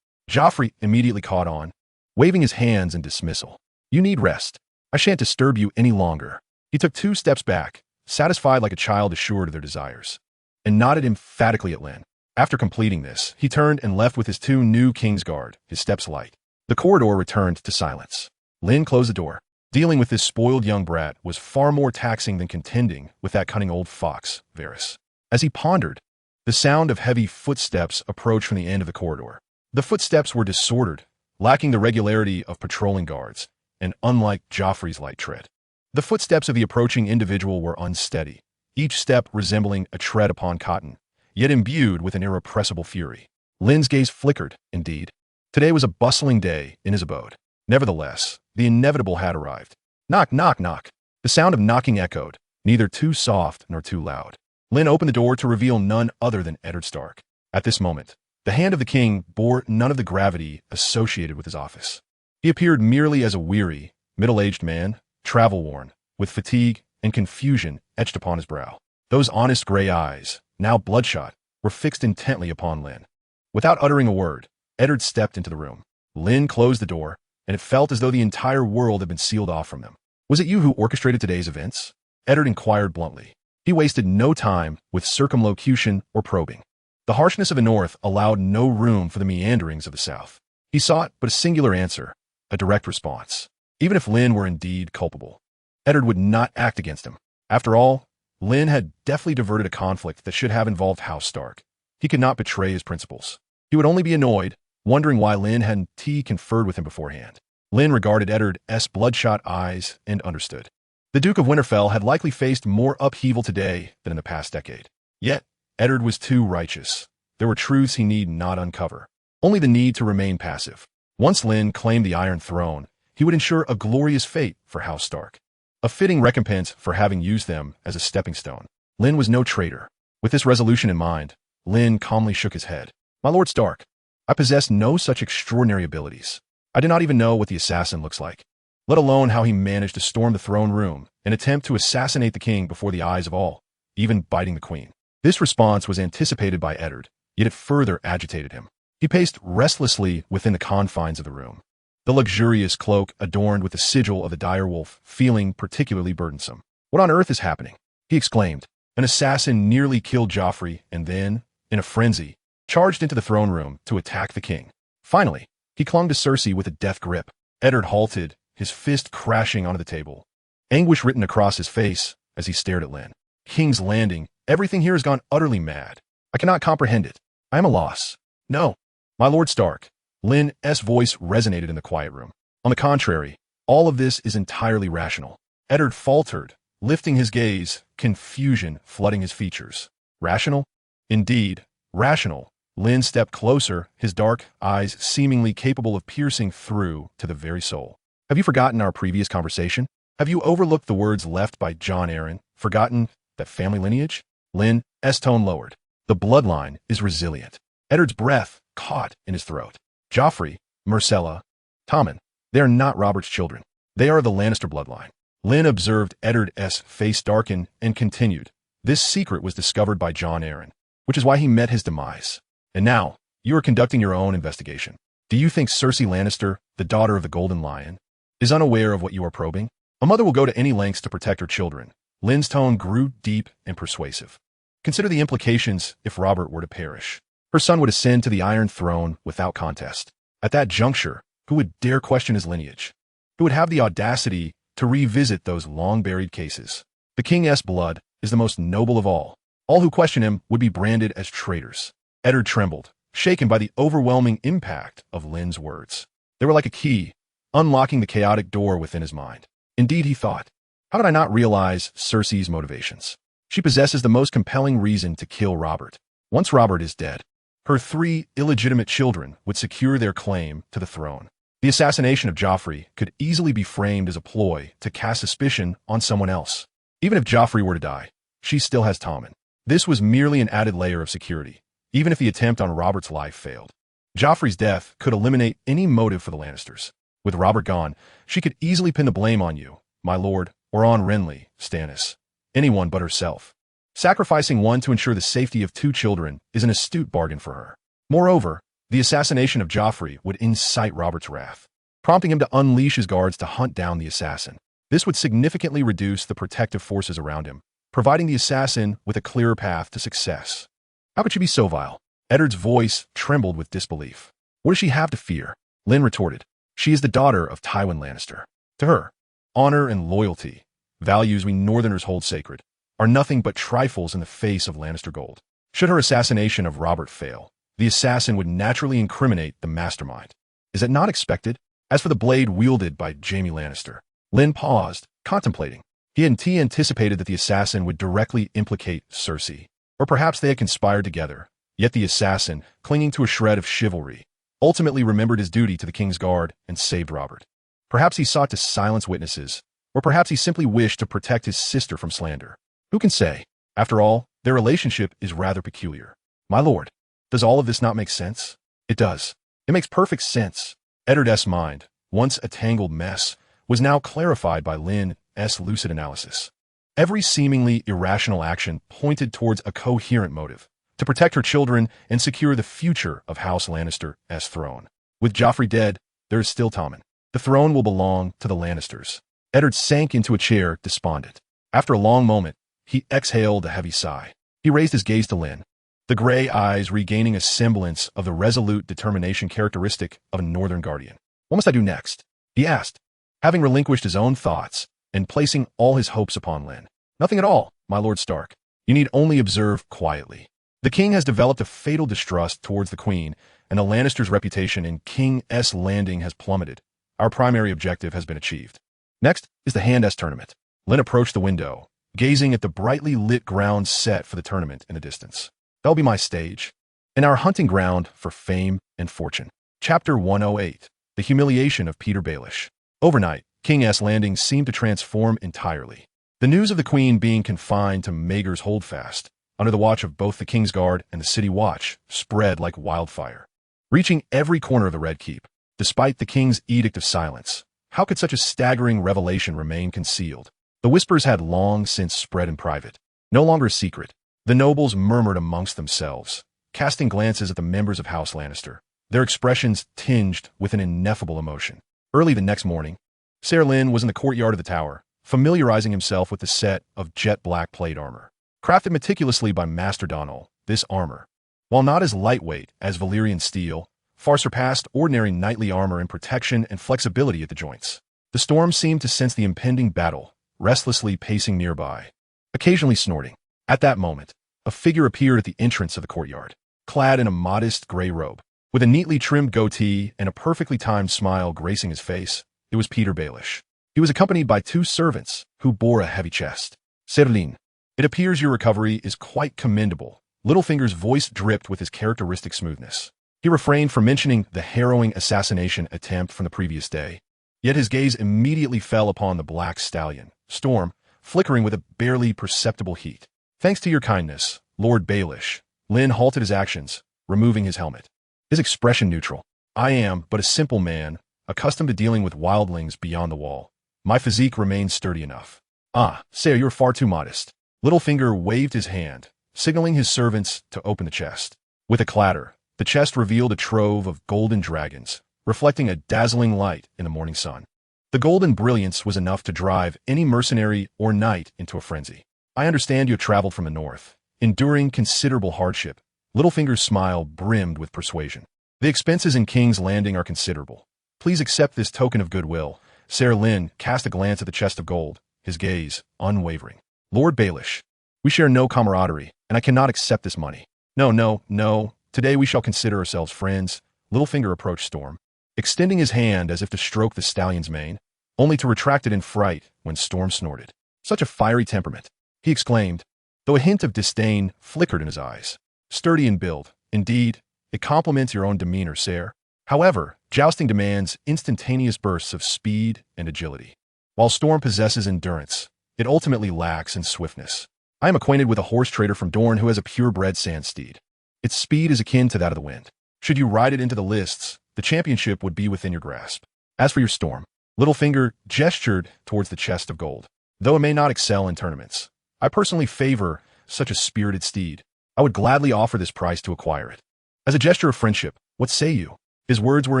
Joffrey immediately caught on, waving his hands in dismissal. You need rest. I shan't disturb you any longer. He took 2 steps back, satisfied like a child assured of their desires, and nodded emphatically at Lynn. After completing this, he turned and left with his 2 new Kingsguard, his steps light. The corridor returned to silence. Lynn closed the door. Dealing with this spoiled young brat was far more taxing than contending with that cunning old fox, Varys. As he pondered, the sound of heavy footsteps approached from the end of the corridor. The footsteps were disordered, lacking the regularity of patrolling guards, and unlike Joffrey's light tread. The footsteps of the approaching individual were unsteady, each step resembling a tread upon cotton, yet imbued with an irrepressible fury. Lynn's gaze flickered, indeed. Today was a bustling day in his abode. Nevertheless, the inevitable had arrived. Knock, knock, knock. The sound of knocking echoed, neither too soft nor too loud. Lynn opened the door to reveal none other than Ned Stark. At this moment, the hand of the king bore none of the gravity associated with his office. He appeared merely as a weary, middle-aged man, travel-worn, with fatigue and confusion etched upon his brow. Those honest gray eyes, now bloodshot, were fixed intently upon Lynn. Without uttering a word, Eddard stepped into the room. Lynn closed the door, and it felt as though the entire world had been sealed off from them. Was it you who orchestrated today's events? Eddard inquired bluntly. He wasted no time with circumlocution or probing. The harshness of the north allowed no room for the meanderings of the south. He sought but a singular answer, a direct response. Even if Lynn were indeed culpable, Eddard would not act against him. After all, Lynn had deftly diverted a conflict that should have involved House Stark. He could not betray his principles. He would only be annoyed, wondering why Lynn hadn't conferred with him beforehand. Lynn regarded Eddard's bloodshot eyes and understood. The Duke of Winterfell had likely faced more upheaval today than in the past decade. Yet, Eddard was too righteous. There were truths he need not uncover. Only the need to remain passive. Once Lynn claimed the Iron Throne, he would ensure a glorious fate for House Stark. A fitting recompense for having used them as a stepping stone. Lynn was no traitor. With this resolution in mind, Lynn calmly shook his head. My Lord Stark, I possess no such extraordinary abilities. I do not even know what the assassin looks like, let alone how he managed to storm the throne room and attempt to assassinate the king before the eyes of all, even biting the queen. This response was anticipated by Eddard, yet it further agitated him. He paced restlessly within the confines of the room, the luxurious cloak adorned with the sigil of the direwolf feeling particularly burdensome. What on earth is happening? He exclaimed. An assassin nearly killed Joffrey and then, in a frenzy, charged into the throne room to attack the king. Finally, he clung to Cersei with a death grip. Eddard halted, his fist crashing onto the table. Anguish written across his face as he stared at Lynn. King's Landing, everything here has gone utterly mad. I cannot comprehend it. I am a loss. No, my Lord Stark. Lynn's voice resonated in the quiet room. On the contrary, all of this is entirely rational. Eddard faltered, lifting his gaze, confusion flooding his features. Rational? Indeed, rational. Lynn stepped closer, his dark eyes seemingly capable of piercing through to the very soul. Have you forgotten our previous conversation? Have you overlooked the words left by Jon Arryn, forgotten that family lineage? Lynn's tone lowered. The bloodline is resilient. Eddard's breath caught in his throat. Joffrey, Myrcella, Tommen, they are not Robert's children. They are the Lannister bloodline. Lynn observed Eddard's face darken and continued. This secret was discovered by Jon Arryn, which is why he met his demise. And now, you are conducting your own investigation. Do you think Cersei Lannister, the daughter of the Golden Lion, is unaware of what you are probing? A mother will go to any lengths to protect her children. Lynn's tone grew deep and persuasive. Consider the implications if Robert were to perish. Her son would ascend to the Iron Throne without contest. At that juncture, who would dare question his lineage? Who would have the audacity to revisit those long-buried cases? The king's blood is the most noble of all. All who question him would be branded as traitors. Eddard trembled, shaken by the overwhelming impact of Lynn's words. They were like a key, unlocking the chaotic door within his mind. Indeed, he thought, how did I not realize Cersei's motivations? She possesses the most compelling reason to kill Robert. Once Robert is dead, her 3 illegitimate children would secure their claim to the throne. The assassination of Joffrey could easily be framed as a ploy to cast suspicion on someone else. Even if Joffrey were to die, she still has Tommen. This was merely an added layer of security, even if the attempt on Robert's life failed. Joffrey's death could eliminate any motive for the Lannisters. With Robert gone, she could easily pin the blame on you, my lord, or on Renly, Stannis. Anyone but herself. Sacrificing one to ensure the safety of 2 children is an astute bargain for her. Moreover, The assassination of Joffrey would incite Robert's wrath, prompting him to unleash his guards to hunt down the assassin. This would significantly reduce the protective forces around him, providing the assassin with a clearer path to success. How could she be so vile? Eddard's voice trembled with disbelief. What does she have to fear? Lynn retorted. She is the daughter of Tywin Lannister. To her, honor and loyalty, values we Northerners hold sacred, are nothing but trifles in the face of Lannister gold. Should her assassination of Robert fail, the assassin would naturally incriminate the mastermind. Is it not expected? As for the blade wielded by Jaime Lannister, Lynn paused, contemplating. He had anticipated that the assassin would directly implicate Cersei, or perhaps they had conspired together. Yet the assassin, clinging to a shred of chivalry, ultimately remembered his duty to the King's Guard and saved Robert. Perhaps he sought to silence witnesses, or perhaps he simply wished to protect his sister from slander. Who can say? After all, their relationship is rather peculiar. My lord, does all of this not make sense? It does. It makes perfect sense. Eddard's mind, once a tangled mess, was now clarified by Lynn's lucid analysis. Every seemingly irrational action pointed towards a coherent motive, to protect her children and secure the future of House Lannister's throne. With Joffrey dead, there is still Tommen. The throne will belong to the Lannisters. Eddard sank into a chair, despondent. After a long moment, he exhaled a heavy sigh. He raised his gaze to Lynn, the gray eyes regaining a semblance of the resolute determination characteristic of a northern guardian. What must I do next? He asked, having relinquished his own thoughts and placing all his hopes upon Lynn. Nothing at all, my Lord Stark. You need only observe quietly. The king has developed a fatal distrust towards the queen, and the Lannisters' reputation in King's Landing has plummeted. Our primary objective has been achieved. Next is the Hand-S tournament. Lynn approached the window, gazing at the brightly lit ground set for the tournament in the distance. That'll be my stage, and our hunting ground for fame and fortune. Chapter 108. The Humiliation of Petyr Baelish. Overnight, King's Landing seemed to transform entirely. The news of the queen being confined to Maegor's Holdfast, under the watch of both the King's Guard and the City Watch, spread like wildfire, reaching every corner of the Red Keep. Despite the king's edict of silence, how could such a staggering revelation remain concealed? The whispers had long since spread in private, no longer a secret. The nobles murmured amongst themselves, casting glances at the members of House Lannister, their expressions tinged with an ineffable emotion. Early the next morning, Ser Lynn was in the courtyard of the tower, familiarizing himself with the set of jet-black plate armor. Crafted meticulously by Master Donal, this armor, while not as lightweight as Valyrian steel, far surpassed ordinary knightly armor in protection and flexibility at the joints. The storm seemed to sense the impending battle, restlessly pacing nearby, occasionally snorting. At that moment, a figure appeared at the entrance of the courtyard, clad in a modest gray robe, with a neatly trimmed goatee and a perfectly timed smile gracing his face. It was Petyr Baelish. He was accompanied by two servants who bore a heavy chest. Ser Lynn, it appears your recovery is quite commendable. Littlefinger's voice dripped with his characteristic smoothness. He refrained from mentioning the harrowing assassination attempt from the previous day, yet his gaze immediately fell upon the black stallion, Storm, flickering with a barely perceptible heat. Thanks to your kindness, Lord Baelish. Lynn halted his actions, removing his helmet. His expression neutral. I am but a simple man, accustomed to dealing with wildlings beyond the wall. My physique remains sturdy enough. Ah, Ser, you're far too modest. Littlefinger waved his hand, signaling his servants to open the chest. With a clatter, the chest revealed a trove of golden dragons, reflecting a dazzling light in the morning sun. The golden brilliance was enough to drive any mercenary or knight into a frenzy. I understand you have traveled from the north, enduring considerable hardship. Littlefinger's smile brimmed with persuasion. The expenses in King's Landing are considerable. Please accept this token of goodwill. Ser Lynn cast a glance at the chest of gold, his gaze unwavering. Lord Baelish, we share no camaraderie, and I cannot accept this money. No. Today we shall consider ourselves friends. Littlefinger approached Storm, extending his hand as if to stroke the stallion's mane, only to retract it in fright when Storm snorted. Such a fiery temperament, he exclaimed, though a hint of disdain flickered in his eyes. Sturdy in build, indeed, it complements your own demeanor, Ser. However, jousting demands instantaneous bursts of speed and agility, while Storm possesses endurance. It ultimately lacks in swiftness. I am acquainted with a horse trader from Dorne who has a purebred sand steed. Its speed is akin to that of the wind. Should you ride it into the lists, the championship would be within your grasp. As for your Storm, Littlefinger gestured towards the chest of gold. Though it may not excel in tournaments, I personally favor such a spirited steed. I would gladly offer this price to acquire it. As a gesture of friendship, What say you? His words were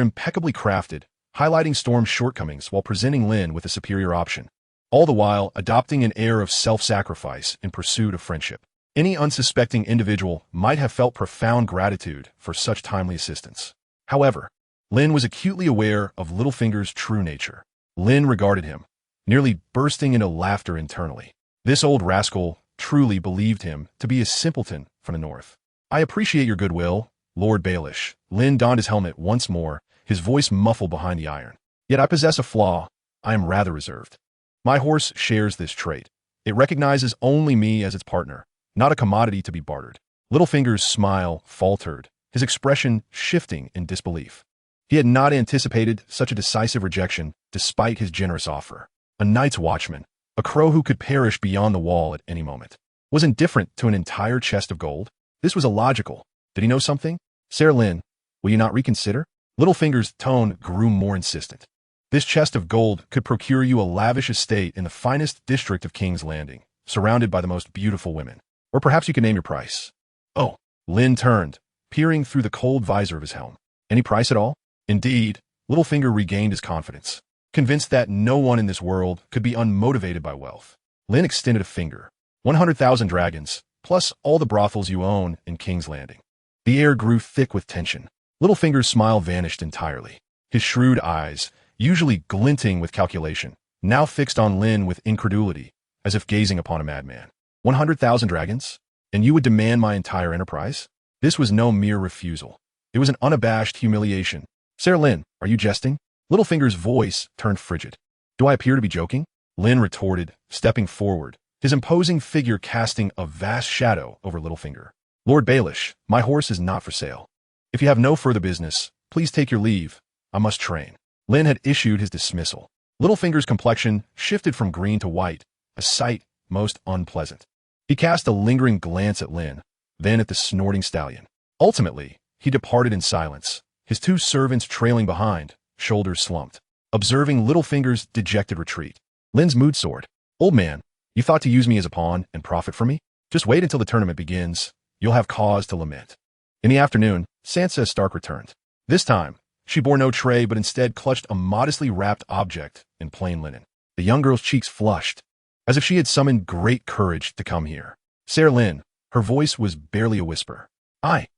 impeccably crafted, highlighting Storm's shortcomings while presenting Lynn with a superior option, all the while adopting an air of self-sacrifice in pursuit of friendship. Any unsuspecting individual might have felt profound gratitude for such timely assistance. However, Lynn was acutely aware of Littlefinger's true nature. Lynn regarded him, nearly bursting into laughter internally. This old rascal truly believed him to be a simpleton from the north. I appreciate your goodwill, Lord Baelish. Lynn donned his helmet once more, his voice muffled behind the iron. Yet I possess a flaw. I am rather reserved. My horse shares this trait. It recognizes only me as its partner, not a commodity to be bartered. Littlefinger's smile faltered, his expression shifting in disbelief. He had not anticipated such a decisive rejection despite his generous offer. A night's watchman, a crow who could perish beyond the wall at any moment, was indifferent to an entire chest of gold. This was illogical. Did he know something? Sir Lynn, will you not reconsider? Littlefinger's tone grew more insistent. This chest of gold could procure you a lavish estate in the finest district of King's Landing, surrounded by the most beautiful women. Or perhaps you can name your price. Oh, Lynn turned, peering through the cold visor of his helm. Any price at all? Indeed, Littlefinger regained his confidence, convinced that no one in this world could be unmotivated by wealth. Lynn extended a finger. 100,000 dragons, plus all the brothels you own in King's Landing. The air grew thick with tension. Littlefinger's smile vanished entirely. His shrewd eyes, usually glinting with calculation, now fixed on Lynn with incredulity, as if gazing upon a madman. 100,000 dragons? And you would demand my entire enterprise? This was no mere refusal. It was an unabashed humiliation. Sir Lynn, are you jesting? Littlefinger's voice turned frigid. Do I appear to be joking? Lynn retorted, stepping forward, his imposing figure casting a vast shadow over Littlefinger. Lord Baelish, my horse is not for sale. If you have no further business, please take your leave. I must train. Lynn had issued his dismissal. Littlefinger's complexion shifted from green to white, a sight most unpleasant. He cast a lingering glance at Lynn, then at the snorting stallion. Ultimately, he departed in silence, his two servants trailing behind, shoulders slumped, observing Littlefinger's dejected retreat. Lynn's mood soared. Old man, you thought to use me as a pawn and profit from me? Just wait until the tournament begins. You'll have cause to lament. In the afternoon, Sansa Stark returned. This time, she bore no tray but instead clutched a modestly wrapped object in plain linen. The young girl's cheeks flushed, as if she had summoned great courage to come here. Sir Lynn, her voice was barely a whisper. I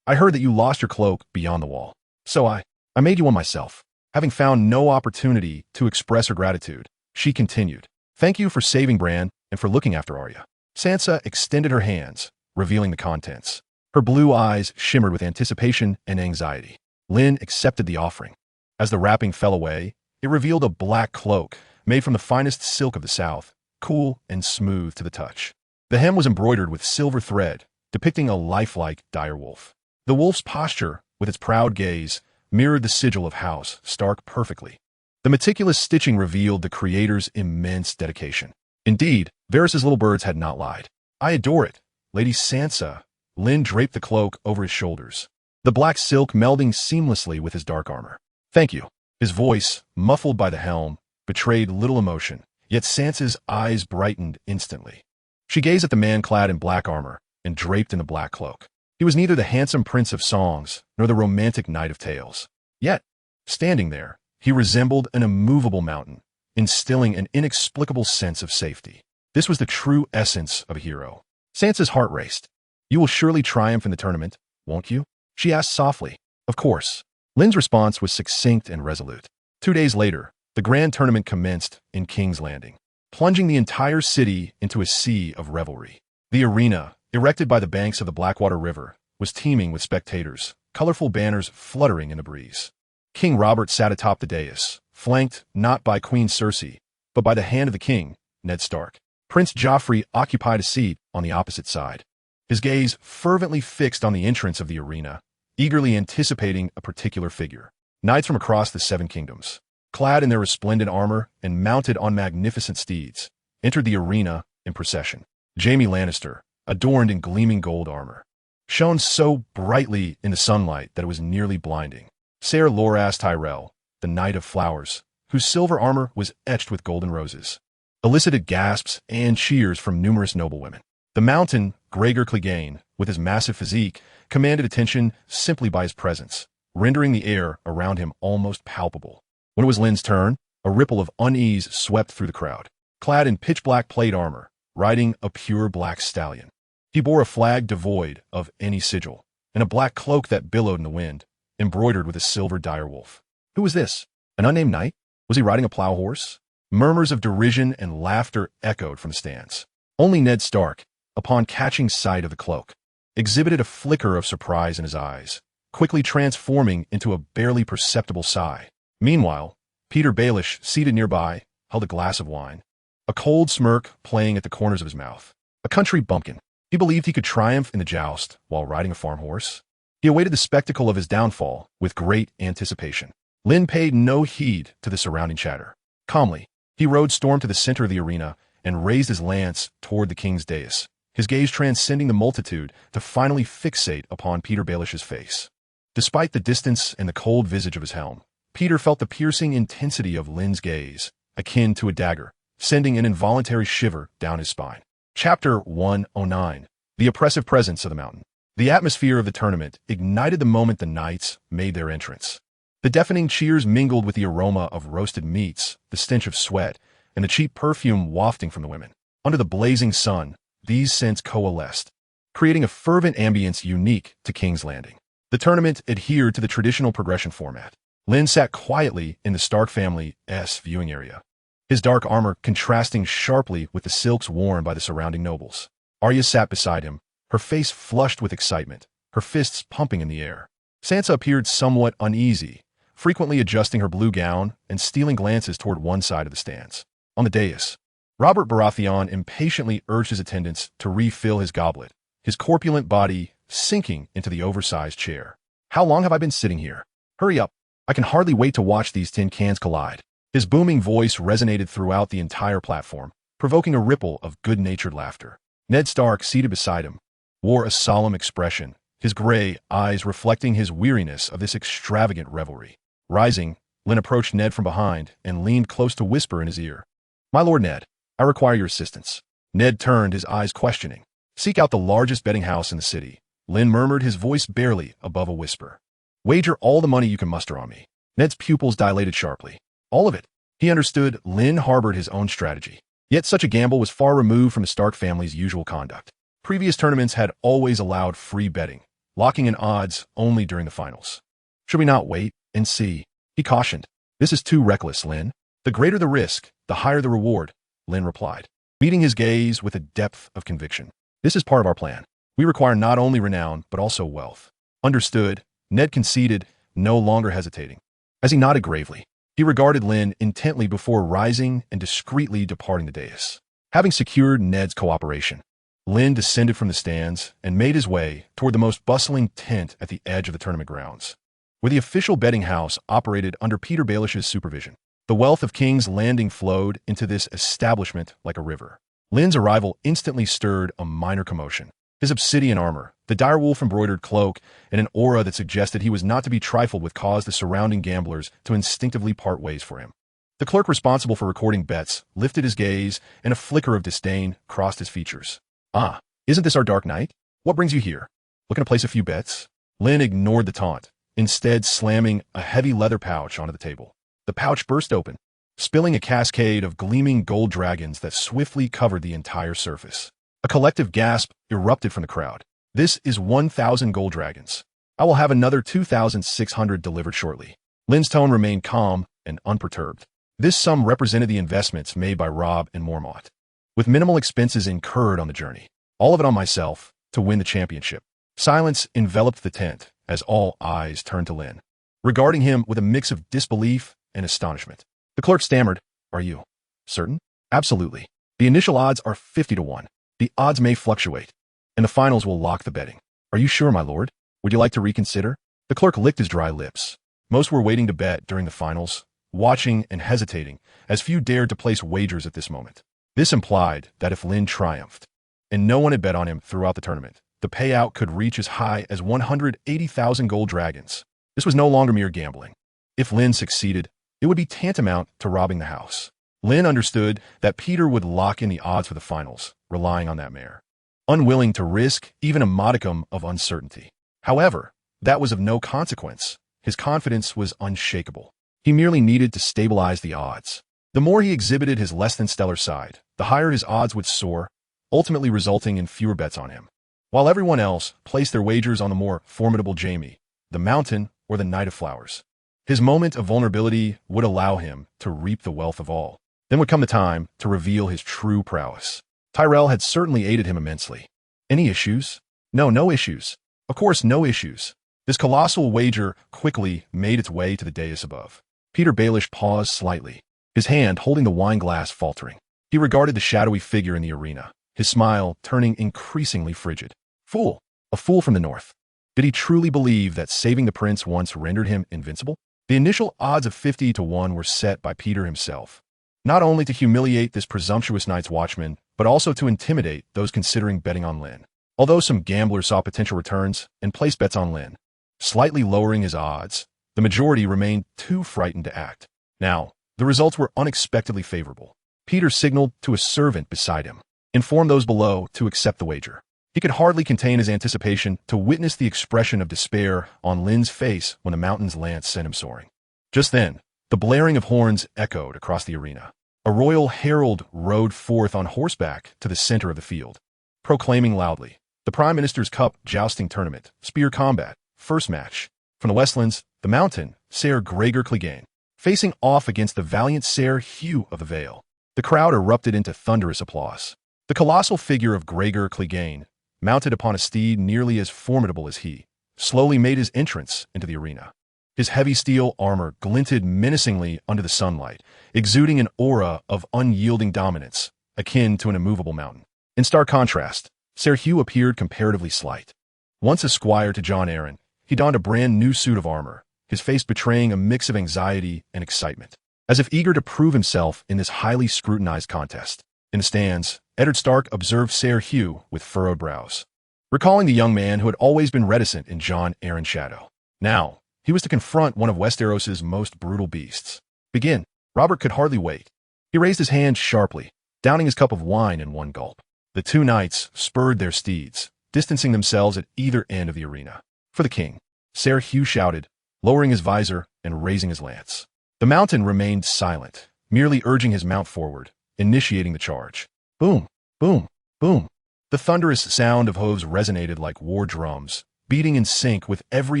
heard that you lost your cloak beyond the wall. So I made you one myself. Having found no opportunity to express her gratitude, she continued. Thank you for saving Bran and for looking after Arya. Sansa extended her hands, revealing the contents. Her blue eyes shimmered with anticipation and anxiety. Lynn accepted the offering. As the wrapping fell away, it revealed a black cloak made from the finest silk of the South, cool and smooth to the touch. The hem was embroidered with silver thread, depicting a lifelike direwolf. The wolf's posture, with its proud gaze, mirrored the sigil of House Stark perfectly. The meticulous stitching revealed the creator's immense dedication. Indeed, Varys' little birds had not lied. I adore it, Lady Sansa. Lynn draped the cloak over his shoulders, the black silk melding seamlessly with his dark armor. Thank you. His voice, muffled by the helm, betrayed little emotion, yet Sansa's eyes brightened instantly. She gazed at the man clad in black armor and draped in the black cloak. He was neither the handsome prince of songs nor the romantic knight of tales. Yet, standing there, he resembled an immovable mountain, instilling an inexplicable sense of safety. This was the true essence of a hero. Sansa's heart raced. You will surely triumph in the tournament, won't you? She asked softly. Of course. Lynn's response was succinct and resolute. 2 days later, the grand tournament commenced in King's Landing, plunging the entire city into a sea of revelry. The arena, erected by the banks of the Blackwater River, was teeming with spectators, colorful banners fluttering in the breeze. King Robert sat atop the dais, flanked not by Queen Cersei, but by the hand of the king, Ned Stark. Prince Joffrey occupied a seat on the opposite side, his gaze fervently fixed on the entrance of the arena, eagerly anticipating a particular figure. Knights from across the Seven Kingdoms, clad in their resplendent armor and mounted on magnificent steeds, entered the arena in procession. Jaime Lannister, adorned in gleaming gold armor, shone so brightly in the sunlight that it was nearly blinding. Ser Loras Tyrell, the Knight of Flowers, whose silver armor was etched with golden roses, elicited gasps and cheers from numerous noblewomen. The Mountain, Gregor Clegane, with his massive physique, commanded attention simply by his presence, rendering the air around him almost palpable. When it was Lynn's turn, a ripple of unease swept through the crowd. Clad in pitch-black plate armor, riding a pure black stallion, he bore a flag devoid of any sigil, and a black cloak that billowed in the wind, embroidered with a silver direwolf. Who was this? An unnamed knight? Was he riding a plow horse? Murmurs of derision and laughter echoed from the stands. Only Ned Stark, upon catching sight of the cloak, exhibited a flicker of surprise in his eyes, quickly transforming into a barely perceptible sigh. Meanwhile, Peter Baelish, seated nearby, held a glass of wine, a cold smirk playing at the corners of his mouth. A country bumpkin. He believed he could triumph in the joust while riding a farm horse. He awaited the spectacle of his downfall with great anticipation. Lynn paid no heed to the surrounding chatter. Calmly, he rode Storm to the center of the arena and raised his lance toward the king's dais, his gaze transcending the multitude to finally fixate upon Peter Baelish's face. Despite the distance and the cold visage of his helm, Peter felt the piercing intensity of Lynn's gaze, akin to a dagger, sending an involuntary shiver down his spine. Chapter 109. The Oppressive Presence of the Mountain. The atmosphere of the tournament ignited the moment the knights made their entrance. The deafening cheers mingled with the aroma of roasted meats, the stench of sweat, and the cheap perfume wafting from the women. Under the blazing sun, these scents coalesced, creating a fervent ambience unique to King's Landing. The tournament adhered to the traditional progression format. Lynn sat quietly in the Stark family's viewing area, his dark armor contrasting sharply with the silks worn by the surrounding nobles. Arya sat beside him, her face flushed with excitement, her fists pumping in the air. Sansa appeared somewhat uneasy, frequently adjusting her blue gown and stealing glances toward one side of the stands. On the dais, Robert Baratheon impatiently urged his attendants to refill his goblet, his corpulent body sinking into the oversized chair. How long have I been sitting here? Hurry up. I can hardly wait to watch these tin cans collide. His booming voice resonated throughout the entire platform, provoking a ripple of good-natured laughter. Ned Stark, seated beside him, wore a solemn expression, his gray eyes reflecting his weariness of this extravagant revelry. Rising, Lynn approached Ned from behind and leaned close to whisper in his ear. "My lord Ned, I require your assistance." Ned turned, his eyes questioning. "Seek out the largest betting house in the city," Lynn murmured, his voice barely above a whisper. "Wager all the money you can muster on me." Ned's pupils dilated sharply. All of it. He understood Lynn harbored his own strategy. Yet such a gamble was far removed from the Stark family's usual conduct. Previous tournaments had always allowed free betting, locking in odds only during the finals. "Should we not wait and see?" he cautioned. "This is too reckless, Lynn." "The greater the risk, the higher the reward," Lynn replied, meeting his gaze with a depth of conviction. "This is part of our plan. We require not only renown, but also wealth." "Understood," Ned conceded, no longer hesitating. As he nodded gravely, he regarded Lynn intently before rising and discreetly departing the dais. Having secured Ned's cooperation, Lynn descended from the stands and made his way toward the most bustling tent at the edge of the tournament grounds, where the official betting house operated under Peter Baelish's supervision. The wealth of King's Landing flowed into this establishment like a river. Lynn's arrival instantly stirred a minor commotion. His obsidian armor, the direwolf-embroidered cloak, and an aura that suggested he was not to be trifled with caused the surrounding gamblers to instinctively part ways for him. The clerk responsible for recording bets lifted his gaze, and a flicker of disdain crossed his features. "Ah, isn't this our Dark Knight? What brings you here? Looking to place a few bets?" Lynn ignored the taunt, instead slamming a heavy leather pouch onto the table. The pouch burst open, spilling a cascade of gleaming gold dragons that swiftly covered the entire surface. A collective gasp erupted from the crowd. "This is 1,000 gold dragons. I will have another 2,600 delivered shortly." Lynn's tone remained calm and unperturbed. This sum represented the investments made by Robb and Mormont, with minimal expenses incurred on the journey. All of it on myself to win the championship. Silence enveloped the tent as all eyes turned to Lynn, regarding him with a mix of disbelief and astonishment. The clerk stammered, "Are you certain?" "Absolutely. The initial odds are 50 to 1. The odds may fluctuate, and the finals will lock the betting." "Are you sure, my lord? Would you like to reconsider?" The clerk licked his dry lips. Most were waiting to bet during the finals, watching and hesitating, as few dared to place wagers at this moment. This implied that if Lynn triumphed, and no one had bet on him throughout the tournament, the payout could reach as high as 180,000 gold dragons. This was no longer mere gambling. If Lynn succeeded, it would be tantamount to robbing the house. Lynn understood that Peter would lock in the odds for the finals, relying on that mare, unwilling to risk even a modicum of uncertainty. However, that was of no consequence, his confidence was unshakable. He merely needed to stabilize the odds. The more he exhibited his less-than-stellar side, the higher his odds would soar, ultimately resulting in fewer bets on him. While everyone else placed their wagers on the more formidable Jaime, the Mountain, or the Knight of Flowers. His moment of vulnerability would allow him to reap the wealth of all. Then would come the time to reveal his true prowess. Tyrell had certainly aided him immensely. Any issues? No issues. Of course, no issues. This colossal wager quickly made its way to the dais above. Peter Baelish paused slightly, his hand holding the wine glass faltering. He regarded the shadowy figure in the arena, his smile turning increasingly frigid. Fool. A fool from the north. Did he truly believe that saving the prince once rendered him invincible? The initial odds of 50-1 were set by Peter himself, not only to humiliate this presumptuous Night's Watchman, but also to intimidate those considering betting on Lynn. Although some gamblers saw potential returns and placed bets on Lynn, slightly lowering his odds, the majority remained too frightened to act. Now, the results were unexpectedly favorable. Peter signaled to a servant beside him, informed those below to accept the wager. He could hardly contain his anticipation to witness the expression of despair on Lynn's face when the Mountain's lance sent him soaring. Just then, the blaring of horns echoed across the arena. A royal herald rode forth on horseback to the center of the field, proclaiming loudly, "The Prime Minister's Cup Jousting Tournament, Spear Combat, First Match. From the Westlands, the Mountain, Ser Gregor Clegane, facing off against the valiant Ser Hugh of the Vale." The crowd erupted into thunderous applause. The colossal figure of Gregor Clegane, mounted upon a steed nearly as formidable as he, slowly made his entrance into the arena. His heavy steel armor glinted menacingly under the sunlight, exuding an aura of unyielding dominance, akin to an immovable mountain. In stark contrast, Ser Hugh appeared comparatively slight. Once a squire to Jon Arryn, he donned a brand new suit of armor, his face betraying a mix of anxiety and excitement, as if eager to prove himself in this highly scrutinized contest. In the stands, Ned Stark observed Ser Hugh with furrowed brows, recalling the young man who had always been reticent in Jon Arryn's shadow. Now, he was to confront one of Westeros' most brutal beasts. Begin. Robert could hardly wait. He raised his hand sharply, downing his cup of wine in one gulp. The two knights spurred their steeds, distancing themselves at either end of the arena. "For the king," Ser Hugh shouted, lowering his visor and raising his lance. The Mountain remained silent, merely urging his mount forward, initiating the charge. Boom, boom, boom. The thunderous sound of hooves resonated like war drums, beating in sync with every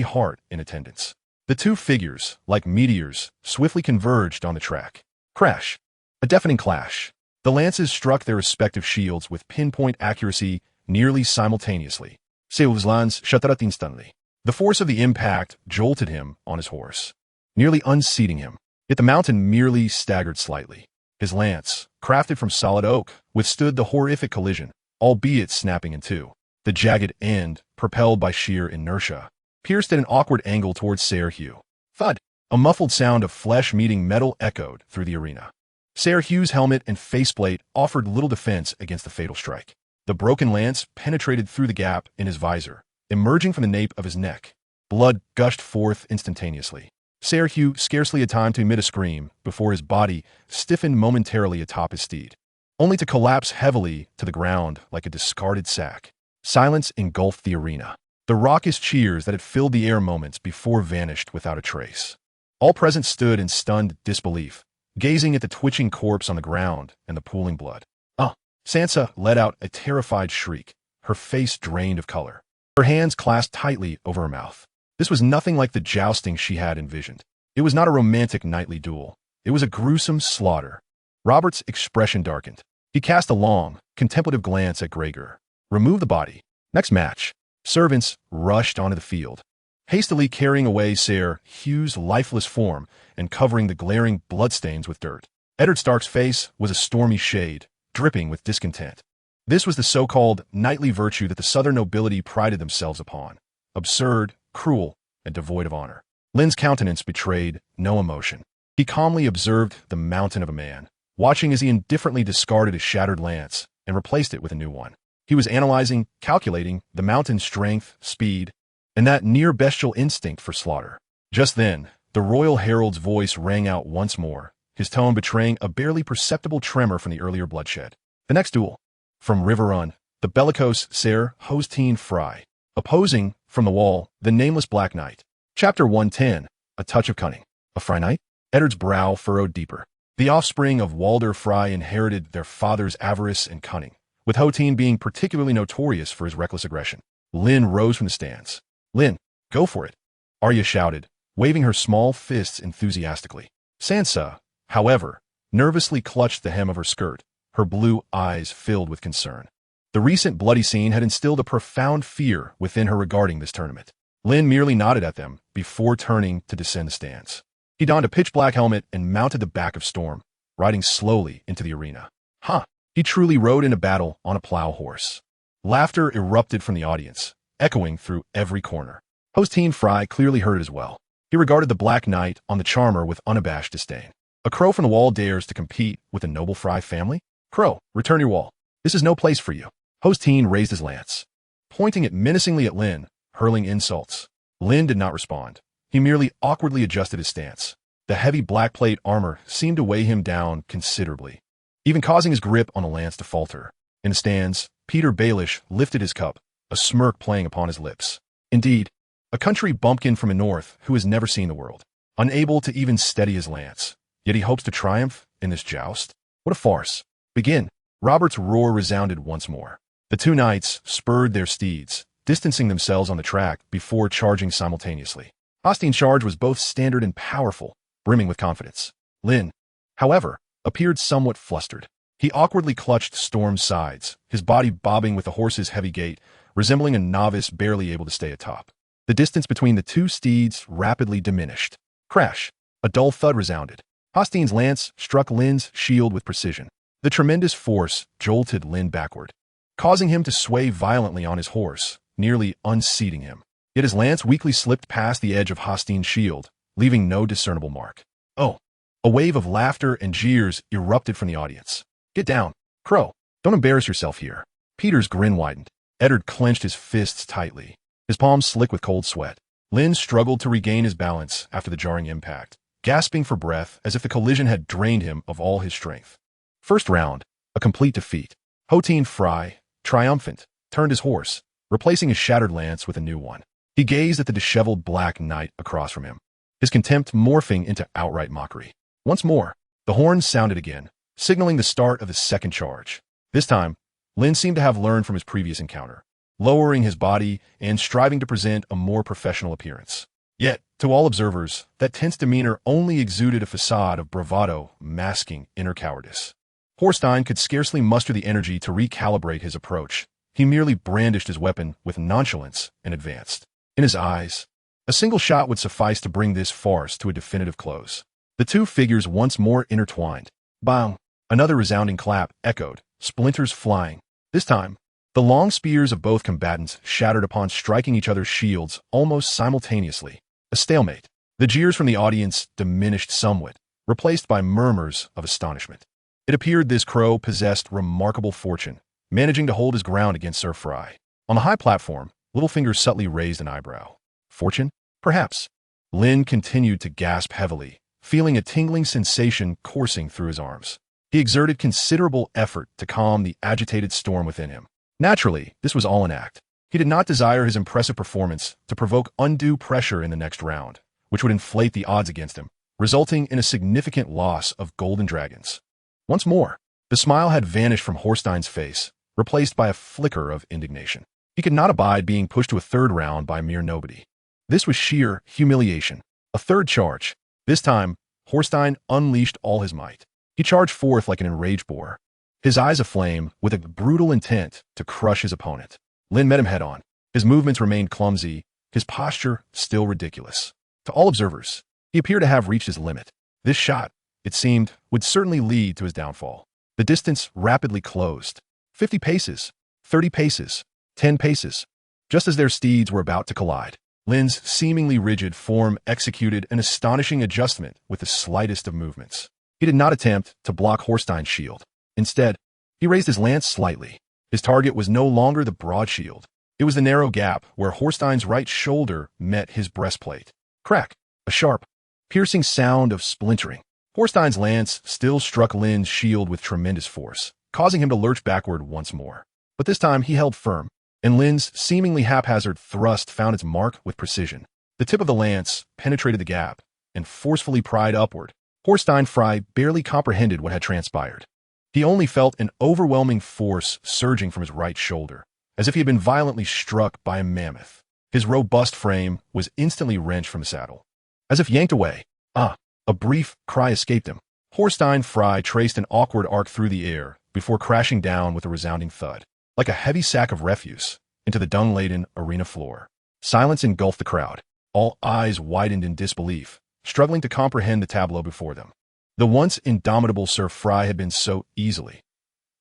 heart in attendance. The two figures, like meteors, swiftly converged on the track. Crash. A deafening clash. The lances struck their respective shields with pinpoint accuracy nearly simultaneously. Seus lance shatterat instantly. The force of the impact jolted him on his horse, nearly unseating him. Yet the Mountain merely staggered slightly. His lance, crafted from solid oak, withstood the horrific collision, albeit snapping in two. The jagged end, propelled by sheer inertia, pierced at an awkward angle towards Ser Hugh. Thud! A muffled sound of flesh meeting metal echoed through the arena. Ser Hugh's helmet and faceplate offered little defense against the fatal strike. The broken lance penetrated through the gap in his visor, emerging from the nape of his neck. Blood gushed forth instantaneously. Ser Hugh scarcely had time to emit a scream before his body stiffened momentarily atop his steed, only to collapse heavily to the ground like a discarded sack. Silence engulfed the arena. The raucous cheers that had filled the air moments before vanished without a trace. All present stood in stunned disbelief, gazing at the twitching corpse on the ground and the pooling blood. Sansa let out a terrified shriek, her face drained of color, her hands clasped tightly over her mouth. This was nothing like the jousting she had envisioned. It was not a romantic knightly duel. It was a gruesome slaughter. Robert's expression darkened. He cast a long, contemplative glance at Gregor. Remove the body. Next match. Servants rushed onto the field, hastily carrying away Ser Hugh's lifeless form and covering the glaring bloodstains with dirt. Ned Stark's face was a stormy shade, dripping with discontent. This was the so-called knightly virtue that the southern nobility prided themselves upon. Absurd, cruel, and devoid of honor. Lynn's countenance betrayed no emotion. He calmly observed the mountain of a man, watching as he indifferently discarded his shattered lance and replaced it with a new one. He was analyzing, calculating the Mountain's strength, speed, and that near-bestial instinct for slaughter. Just then, the royal herald's voice rang out once more, his tone betraying a barely perceptible tremor from the earlier bloodshed. The next duel. From River Run, the bellicose Ser Hosteen Fry. Opposing, from the wall, the nameless Black Knight. Chapter 110. A Touch of Cunning. A Fry Knight? Eddard's brow furrowed deeper. The offspring of Walder Fry inherited their father's avarice and cunning, with Hotine being particularly notorious for his reckless aggression. Lynn rose from the stands. Lynn, go for it, Arya shouted, waving her small fists enthusiastically. Sansa, however, nervously clutched the hem of her skirt, her blue eyes filled with concern. The recent bloody scene had instilled a profound fear within her regarding this tournament. Lynn merely nodded at them before turning to descend the stands. He donned a pitch-black helmet and mounted the back of Storm, riding slowly into the arena. He truly rode into battle on a plow horse. Laughter erupted from the audience, echoing through every corner. Hostine Fry clearly heard it as well. He regarded the Black Knight on the charmer with unabashed disdain. A crow from the wall dares to compete with a noble Fry family? Crow, return your wall. This is no place for you. Hostine raised his lance, pointing it menacingly at Lynn, hurling insults. Lynn did not respond. He merely awkwardly adjusted his stance. The heavy black plate armor seemed to weigh him down considerably, even causing his grip on the lance to falter. In the stands, Peter Baelish lifted his cup, a smirk playing upon his lips. Indeed, a country bumpkin from the north who has never seen the world, unable to even steady his lance. Yet he hopes to triumph in this joust? What a farce. Begin. Robert's roar resounded once more. The two knights spurred their steeds, distancing themselves on the track before charging simultaneously. Hostine's charge was both standard and powerful, brimming with confidence. Lynn, however, appeared somewhat flustered. He awkwardly clutched Storm's sides, his body bobbing with the horse's heavy gait, resembling a novice barely able to stay atop. The distance between the two steeds rapidly diminished. Crash! A dull thud resounded. Hostine's lance struck Lynn's shield with precision. The tremendous force jolted Lynn backward, causing him to sway violently on his horse, nearly unseating him. Yet his lance weakly slipped past the edge of Hostine's shield, leaving no discernible mark. Oh! A wave of laughter and jeers erupted from the audience. Get down, Crow. Don't embarrass yourself here. Peter's grin widened. Eddard clenched his fists tightly, his palms slick with cold sweat. Lynn struggled to regain his balance after the jarring impact, gasping for breath as if the collision had drained him of all his strength. First round, a complete defeat. Hotine Fry, triumphant, turned his horse, replacing his shattered lance with a new one. He gazed at the disheveled Black Knight across from him, his contempt morphing into outright mockery. Once more, the horns sounded again, signaling the start of the second charge. This time, Lynn seemed to have learned from his previous encounter, lowering his body and striving to present a more professional appearance. Yet, to all observers, that tense demeanor only exuded a facade of bravado masking inner cowardice. Horstein could scarcely muster the energy to recalibrate his approach. He merely brandished his weapon with nonchalance and advanced. In his eyes, a single shot would suffice to bring this farce to a definitive close. The two figures once more intertwined. Bang! Another resounding clap echoed, splinters flying. This time, the long spears of both combatants shattered upon striking each other's shields almost simultaneously. A stalemate. The jeers from the audience diminished somewhat, replaced by murmurs of astonishment. It appeared this crow possessed remarkable fortune, managing to hold his ground against Sir Fry. On the high platform, Littlefinger subtly raised an eyebrow. Fortune? Perhaps. Lynn continued to gasp heavily, feeling a tingling sensation coursing through his arms. He exerted considerable effort to calm the agitated storm within him. Naturally, this was all an act. He did not desire his impressive performance to provoke undue pressure in the next round, which would inflate the odds against him, resulting in a significant loss of golden dragons. Once more, the smile had vanished from Horstein's face, replaced by a flicker of indignation. He could not abide being pushed to a third round by mere nobody. This was sheer humiliation. A third charge. This time, Horstein unleashed all his might. He charged forth like an enraged boar, his eyes aflame with a brutal intent to crush his opponent. Lynn met him head-on. His movements remained clumsy, his posture still ridiculous. To all observers, he appeared to have reached his limit. This shot, it seemed, would certainly lead to his downfall. The distance rapidly closed. 50 paces, 30 paces, 10 paces. Just as their steeds were about to collide, Lynn's seemingly rigid form executed an astonishing adjustment with the slightest of movements. He did not attempt to block Horstein's shield. Instead, he raised his lance slightly. His target was no longer the broad shield. It was the narrow gap where Horstein's right shoulder met his breastplate. Crack! A sharp, piercing sound of splintering. Horstein's lance still struck Lynn's shield with tremendous force, causing him to lurch backward once more. But this time he held firm, and Lynn's seemingly haphazard thrust found its mark with precision. The The tip of the lance penetrated the gap and forcefully pried upward. Horstein Fry barely comprehended what had transpired. He only felt an overwhelming force surging from his right shoulder, as if he had been violently struck by a mammoth. His robust frame was instantly wrenched from the saddle. As if yanked away, a brief cry escaped him. Horstein Fry traced an awkward arc through the air before crashing down with a resounding thud, like a heavy sack of refuse, into the dung-laden arena floor. Silence engulfed the crowd. All eyes widened in disbelief, struggling to comprehend the tableau before them. The once indomitable Sir Fry had been so easily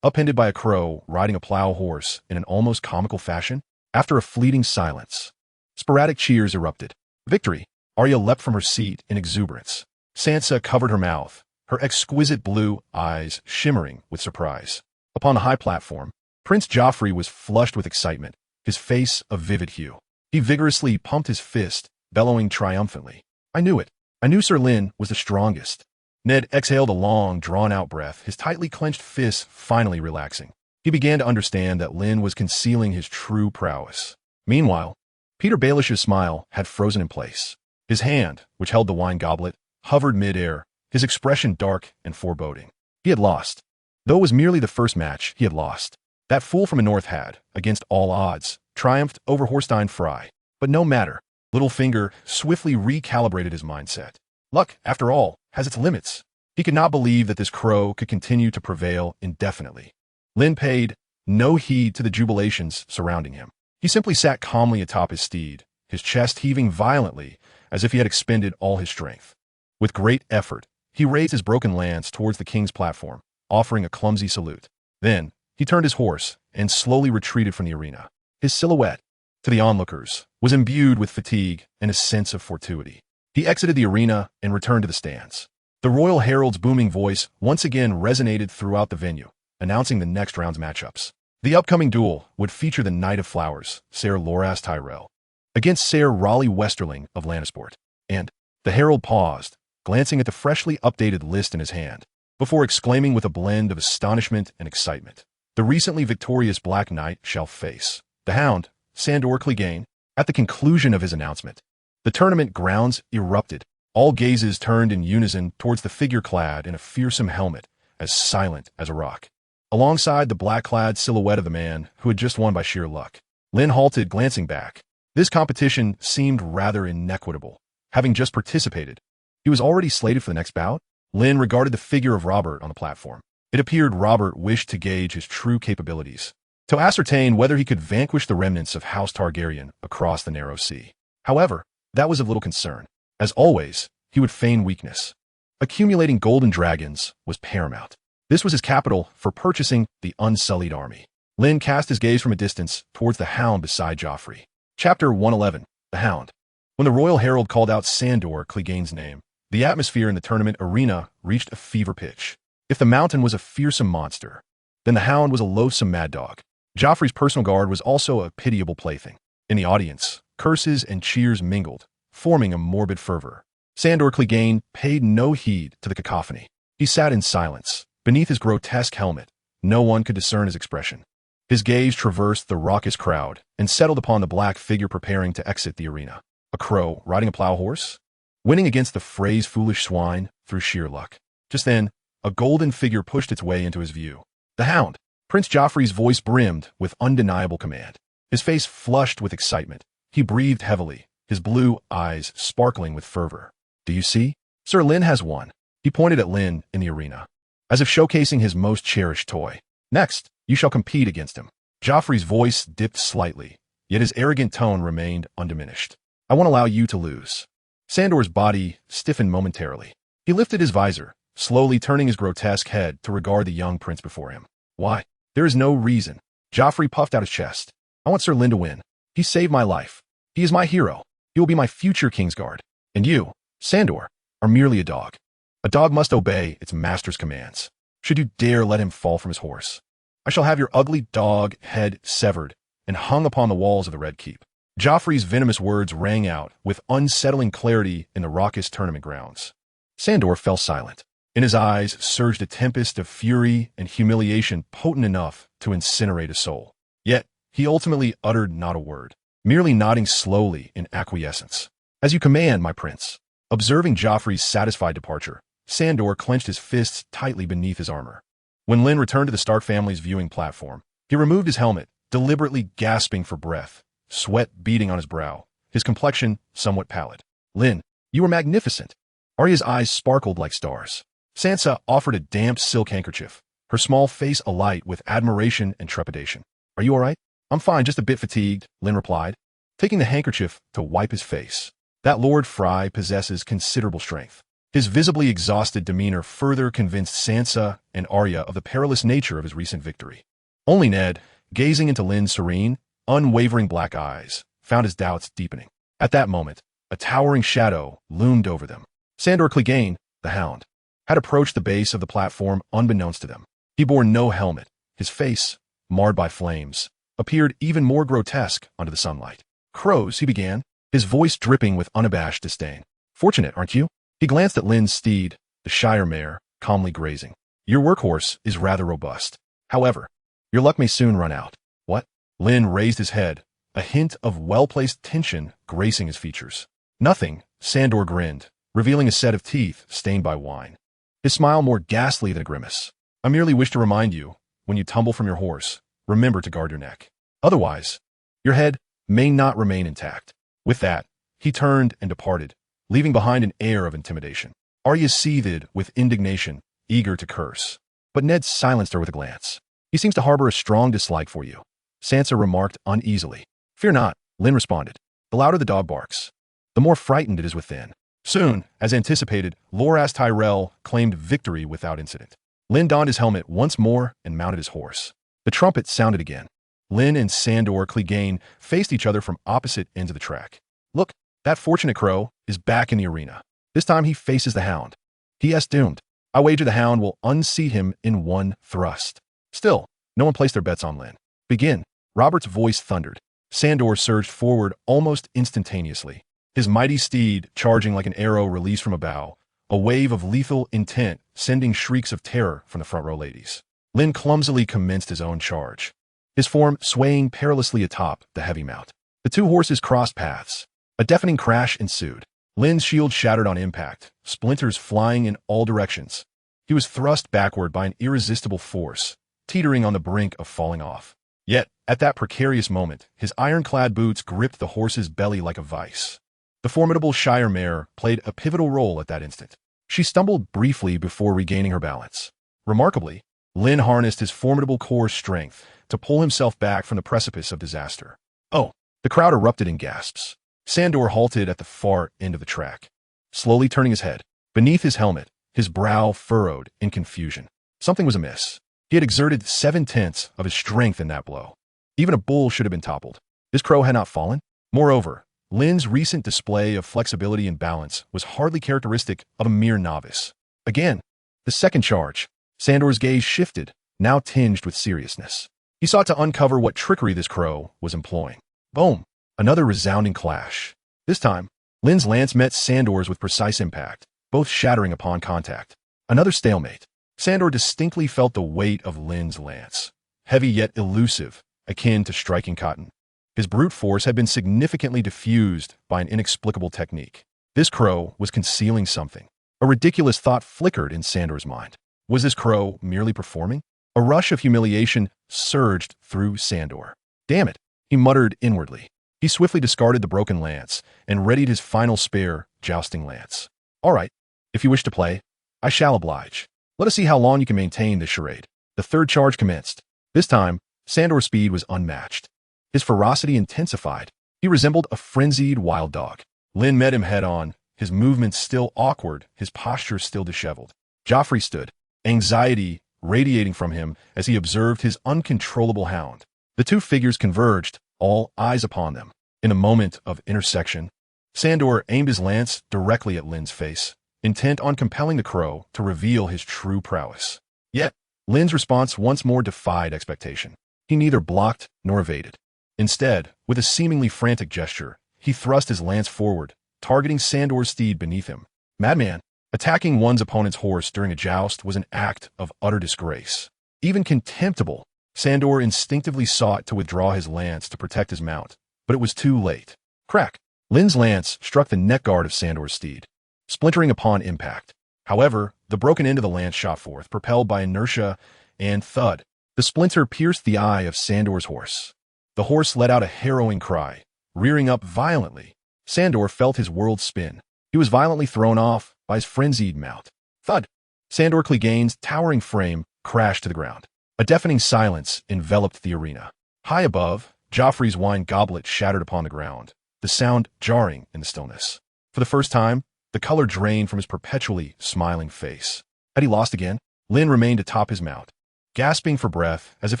upended by a crow riding a plow horse in an almost comical fashion. After a fleeting silence, sporadic cheers erupted. Victory! Arya leapt from her seat in exuberance. Sansa covered her mouth, her exquisite blue eyes shimmering with surprise. Upon the high platform, Prince Joffrey was flushed with excitement, his face a vivid hue. He vigorously pumped his fist, bellowing triumphantly. I knew it. I knew Sir Lynn was the strongest. Ned exhaled a long, drawn-out breath, his tightly clenched fists finally relaxing. He began to understand that Lynn was concealing his true prowess. Meanwhile, Peter Baelish's smile had frozen in place. His hand, which held the wine goblet, hovered mid-air, his expression dark and foreboding. He had lost. Though it was merely the first match, he had lost. That fool from the north had, against all odds, triumphed over Horstein Fry. But no matter. Littlefinger swiftly recalibrated his mindset. Luck, after all, has its limits. He could not believe that this crow could continue to prevail indefinitely. Lynn paid no heed to the jubilations surrounding him. He simply sat calmly atop his steed, his chest heaving violently as if he had expended all his strength. With great effort, he raised his broken lance towards the king's platform, offering a clumsy salute. Then, he turned his horse and slowly retreated from the arena. His silhouette, to the onlookers, was imbued with fatigue and a sense of fortuity. He exited the arena and returned to the stands. The royal herald's booming voice once again resonated throughout the venue, announcing the next round's matchups. The upcoming duel would feature the Knight of Flowers, Ser Loras Tyrell, against Ser Raleigh Westerling of Lannisport. And the herald paused, glancing at the freshly updated list in his hand, before exclaiming with a blend of astonishment and excitement. The recently victorious Black Knight shall face the Hound, Sandor Clegane. At the conclusion of his announcement, the tournament grounds erupted. All gazes turned in unison towards the figure clad in a fearsome helmet, as silent as a rock, alongside the black-clad silhouette of the man who had just won by sheer luck. Lynn halted, glancing back. This competition seemed rather inequitable. Having just participated, he was already slated for the next bout. Lynn regarded the figure of Robert on the platform. It appeared Robert wished to gauge his true capabilities, to ascertain whether he could vanquish the remnants of House Targaryen across the narrow sea. However, that was of little concern. As always, he would feign weakness. Accumulating golden dragons was paramount. This was his capital for purchasing the unsullied army. Lynn cast his gaze from a distance towards the Hound beside Joffrey. Chapter 111, The Hound. When the royal herald called out Sandor Clegane's name, the atmosphere in the tournament arena reached a fever pitch. If the mountain was a fearsome monster, then the Hound was a loathsome mad dog. Joffrey's personal guard was also a pitiable plaything. In the audience, curses and cheers mingled, forming a morbid fervor. Sandor Clegane paid no heed to the cacophony. He sat in silence. Beneath his grotesque helmet, no one could discern his expression. His gaze traversed the raucous crowd and settled upon the black figure preparing to exit the arena. A crow riding a plow horse? Winning against the Frey's foolish swine through sheer luck. Just then, a golden figure pushed its way into his view. The Hound. Prince Joffrey's voice brimmed with undeniable command. His face flushed with excitement. He breathed heavily, his blue eyes sparkling with fervor. Do you see? Sir Lynn has won. He pointed at Lynn in the arena, as if showcasing his most cherished toy. Next, you shall compete against him. Joffrey's voice dipped slightly, yet his arrogant tone remained undiminished. I won't allow you to lose. Sandor's body stiffened momentarily. He lifted his visor, slowly turning his grotesque head to regard the young prince before him. Why? There is no reason. Joffrey puffed out his chest. I want Sir Lynn to win. He saved my life. He is my hero. He will be my future Kingsguard. And you, Sandor, are merely a dog. A dog must obey its master's commands. Should you dare let him fall from his horse, I shall have your ugly dog head severed and hung upon the walls of the Red Keep. Joffrey's venomous words rang out with unsettling clarity in the raucous tournament grounds. Sandor fell silent. In his eyes surged a tempest of fury and humiliation potent enough to incinerate a soul. Yet, he ultimately uttered not a word, merely nodding slowly in acquiescence. As you command, my prince. Observing Joffrey's satisfied departure, Sandor clenched his fists tightly beneath his armor. When Lynn returned to the Stark family's viewing platform, he removed his helmet, deliberately gasping for breath, sweat beading on his brow, his complexion somewhat pallid. Lynn, you were magnificent. Arya's eyes sparkled like stars. Sansa offered a damp silk handkerchief, her small face alight with admiration and trepidation. Are you all right? I'm fine, just a bit fatigued, Lynn replied, taking the handkerchief to wipe his face. That Lord Frey possesses considerable strength. His visibly exhausted demeanor further convinced Sansa and Arya of the perilous nature of his recent victory. Only Ned, gazing into Lynn's serene, unwavering black eyes, found his doubts deepening. At that moment, a towering shadow loomed over them. Sandor Clegane, the Hound, had approached the base of the platform unbeknownst to them. He bore no helmet. His face, marred by flames, appeared even more grotesque under the sunlight. Crows, he began, his voice dripping with unabashed disdain. Fortunate, aren't you? He glanced at Lynn's steed, the Shire mare, calmly grazing. Your workhorse is rather robust. However, your luck may soon run out. What? Lynn raised his head, a hint of well-placed tension gracing his features. Nothing, Sandor grinned, revealing a set of teeth stained by wine. His smile more ghastly than a grimace. I merely wish to remind you, when you tumble from your horse, remember to guard your neck. Otherwise, your head may not remain intact. With that, he turned and departed, leaving behind an air of intimidation. Arya seethed with indignation, eager to curse. But Ned silenced her with a glance. He seems to harbor a strong dislike for you, Sansa remarked uneasily. Fear not, Lynn responded. The louder the dog barks, the more frightened it is within. Soon, as anticipated, Loras Tyrell claimed victory without incident. Lynn donned his helmet once more and mounted his horse. The trumpet sounded again. Lynn and Sandor Clegane faced each other from opposite ends of the track. Look, that fortunate crow is back in the arena. This time he faces the Hound. He is doomed. I wager the Hound will unseat him in one thrust. Still, no one placed their bets on Lynn. Begin. Robert's voice thundered. Sandor surged forward almost instantaneously, his mighty steed charging like an arrow released from a bow, a wave of lethal intent sending shrieks of terror from the front row ladies. Lynn clumsily commenced his own charge, his form swaying perilously atop the heavy mount. The two horses crossed paths. A deafening crash ensued. Lynn's shield shattered on impact, splinters flying in all directions. He was thrust backward by an irresistible force, teetering on the brink of falling off. Yet, at that precarious moment, his ironclad boots gripped the horse's belly like a vice. The formidable Shire mare played a pivotal role at that instant. She stumbled briefly before regaining her balance. Remarkably, Lynn harnessed his formidable core strength to pull himself back from the precipice of disaster. Oh! The crowd erupted in gasps. Sandor halted at the far end of the track, slowly turning his head. Beneath his helmet, his brow furrowed in confusion. Something was amiss. He had exerted 7/10 of his strength in that blow. Even a bull should have been toppled. This crow had not fallen. Moreover, Lynn's recent display of flexibility and balance was hardly characteristic of a mere novice. Again, the second charge. Sandor's gaze shifted, now tinged with seriousness. He sought to uncover what trickery this crow was employing. Boom! Another resounding clash. This time, Lynn's lance met Sandor's with precise impact, both shattering upon contact. Another stalemate. Sandor distinctly felt the weight of Lynn's lance, heavy yet elusive, akin to striking cotton. His brute force had been significantly diffused by an inexplicable technique. This crow was concealing something. A ridiculous thought flickered in Sandor's mind. Was this crow merely performing? A rush of humiliation surged through Sandor. Damn it, he muttered inwardly. He swiftly discarded the broken lance and readied his final spare jousting lance. All right, if you wish to play, I shall oblige. Let us see how long you can maintain this charade. The third charge commenced. This time, Sandor's speed was unmatched. His ferocity intensified. He resembled a frenzied wild dog. Lynn met him head-on, his movements still awkward, his posture still disheveled. Joffrey stood, anxiety radiating from him as he observed his uncontrollable hound. The two figures converged, all eyes upon them. In a moment of intersection, Sandor aimed his lance directly at Lynn's face, intent on compelling the crow to reveal his true prowess. Yet, Lynn's response once more defied expectation. He neither blocked nor evaded. Instead, with a seemingly frantic gesture, he thrust his lance forward, targeting Sandor's steed beneath him. Madman, attacking one's opponent's horse during a joust was an act of utter disgrace. Even contemptible, Sandor instinctively sought to withdraw his lance to protect his mount, but it was too late. Crack! Lynn's lance struck the neck guard of Sandor's steed, splintering upon impact. However, the broken end of the lance shot forth, propelled by inertia, and thud. The splinter pierced the eye of Sandor's horse. The horse let out a harrowing cry, rearing up violently. Sandor felt his world spin. He was violently thrown off by his frenzied mount. Thud! Sandor Clegane's towering frame crashed to the ground. A deafening silence enveloped the arena. High above, Joffrey's wine goblet shattered upon the ground, the sound jarring in the stillness. For the first time, the color drained from his perpetually smiling face. Had he lost again? Lynn remained atop his mount, gasping for breath as if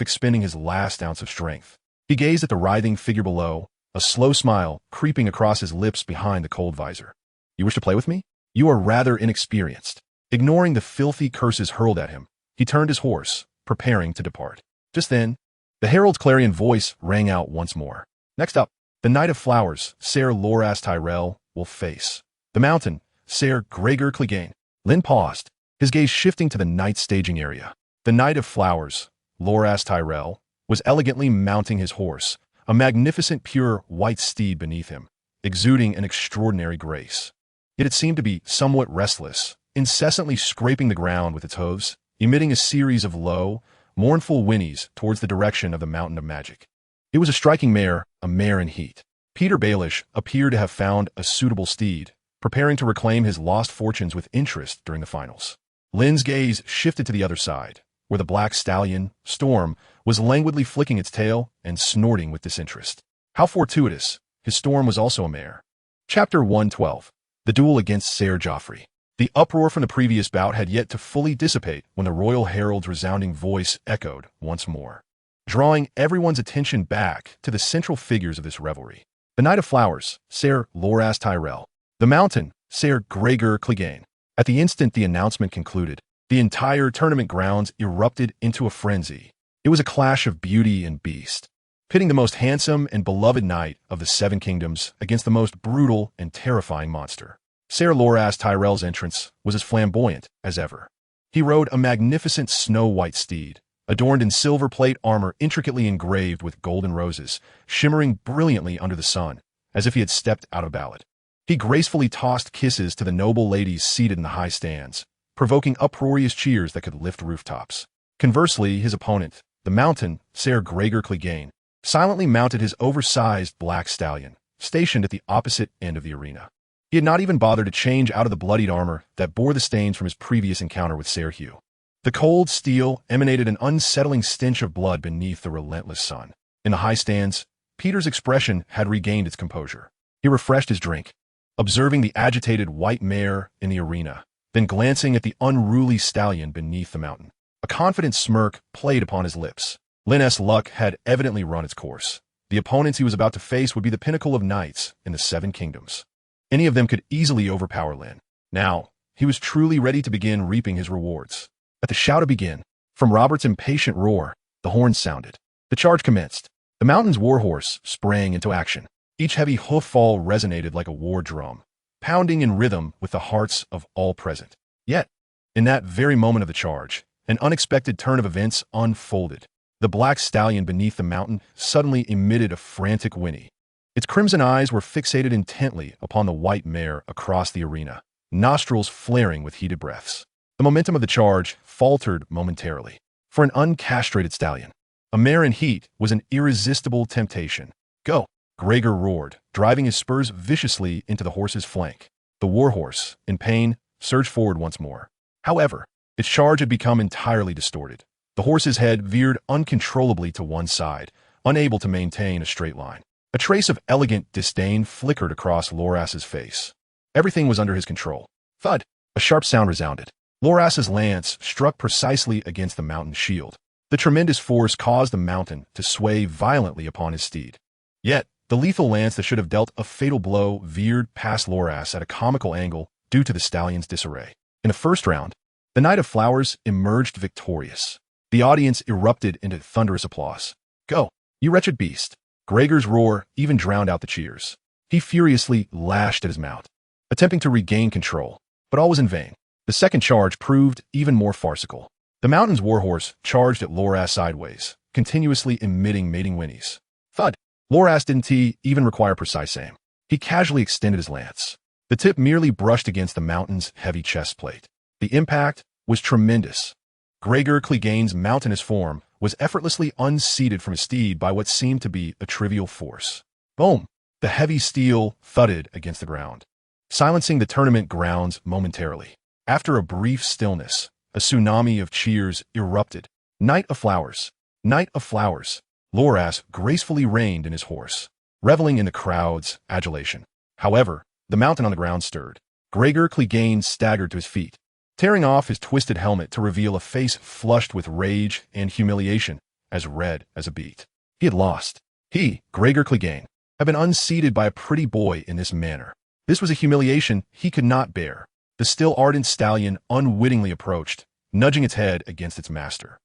expending his last ounce of strength. He gazed at the writhing figure below, a slow smile creeping across his lips behind the cold visor. You wish to play with me? You are rather inexperienced. Ignoring the filthy curses hurled at him, he turned his horse, preparing to depart. Just then, the herald's clarion voice rang out once more. Next up, the Knight of Flowers, Ser Loras Tyrell, will face the Mountain, Ser Gregor Clegane. Lynn paused, his gaze shifting to the knight's staging area. The Knight of Flowers, Loras Tyrell, was elegantly mounting his horse, a magnificent pure white steed beneath him, exuding an extraordinary grace. Yet it seemed to be somewhat restless, incessantly scraping the ground with its hooves, emitting a series of low, mournful whinnies towards the direction of the Mountain of Magic. It was a striking mare, a mare in heat. Peter Baelish appeared to have found a suitable steed, preparing to reclaim his lost fortunes with interest during the finals. Lynn's gaze shifted to the other side, where the black stallion, Storm, was languidly flicking its tail and snorting with disinterest. How fortuitous! His Storm was also a mare. Chapter 112. The Duel Against Ser Joffrey. The uproar from the previous bout had yet to fully dissipate when the royal herald's resounding voice echoed once more, drawing everyone's attention back to the central figures of this revelry. The Knight of Flowers, Ser Loras Tyrell. The Mountain, Ser Gregor Clegane. At the instant the announcement concluded, the entire tournament grounds erupted into a frenzy. It was a clash of beauty and beast, pitting the most handsome and beloved knight of the Seven Kingdoms against the most brutal and terrifying monster. Ser Loras Tyrell's entrance was as flamboyant as ever. He rode a magnificent snow-white steed, adorned in silver plate armor intricately engraved with golden roses, shimmering brilliantly under the sun, as if he had stepped out of a ballad. He gracefully tossed kisses to the noble ladies seated in the high stands, provoking uproarious cheers that could lift rooftops. Conversely, his opponent, the Mountain, Ser Gregor Clegane, silently mounted his oversized black stallion, stationed at the opposite end of the arena. He had not even bothered to change out of the bloodied armor that bore the stains from his previous encounter with Ser Hugh. The cold steel emanated an unsettling stench of blood beneath the relentless sun. In the high stands, Peter's expression had regained its composure. He refreshed his drink, observing the agitated white mare in the arena, then glancing at the unruly stallion beneath the mountain. A confident smirk played upon his lips. Lynn's luck had evidently run its course. The opponents he was about to face would be the pinnacle of knights in the Seven Kingdoms. Any of them could easily overpower Lynn. Now, he was truly ready to begin reaping his rewards. At the shout to begin, from Robert's impatient roar, the horns sounded. The charge commenced. The Mountain's warhorse sprang into action. Each heavy hoof fall resonated like a war drum, pounding in rhythm with the hearts of all present. Yet, in that very moment of the charge, an unexpected turn of events unfolded. The black stallion beneath the Mountain suddenly emitted a frantic whinny. Its crimson eyes were fixated intently upon the white mare across the arena, nostrils flaring with heated breaths. The momentum of the charge faltered momentarily. For an uncastrated stallion, a mare in heat was an irresistible temptation. Go! Gregor roared, driving his spurs viciously into the horse's flank. The warhorse, in pain, surged forward once more. However, its charge had become entirely distorted. The horse's head veered uncontrollably to one side, unable to maintain a straight line. A trace of elegant disdain flickered across Loras's face. Everything was under his control. Thud! A sharp sound resounded. Loras's lance struck precisely against the Mountain's shield. The tremendous force caused the Mountain to sway violently upon his steed. Yet, the lethal lance that should have dealt a fatal blow veered past Loras at a comical angle due to the stallion's disarray. In the first round, the Knight of Flowers emerged victorious. The audience erupted into thunderous applause. Go, you wretched beast! Gregor's roar even drowned out the cheers. He furiously lashed at his mount, attempting to regain control, but all was in vain. The second charge proved even more farcical. The Mountain's warhorse charged at Loras sideways, continuously emitting mating whinnies. Thud! Loras didn't even require precise aim. He casually extended his lance. The tip merely brushed against the mountain's heavy chest plate. The impact was tremendous. Gregor Clegane's mountainous form was effortlessly unseated from his steed by what seemed to be a trivial force. Boom! The heavy steel thudded against the ground, silencing the tournament grounds momentarily. After a brief stillness, a tsunami of cheers erupted. Knight of Flowers! Knight of Flowers! Loras gracefully reined in his horse, reveling in the crowd's adulation. However, the mountain on the ground stirred. Gregor Clegane staggered to his feet, tearing off his twisted helmet to reveal a face flushed with rage and humiliation, as red as a beet. He had lost. He, Gregor Clegane, had been unseated by a pretty boy in this manner. This was a humiliation he could not bear. The still ardent stallion unwittingly approached, nudging its head against its master.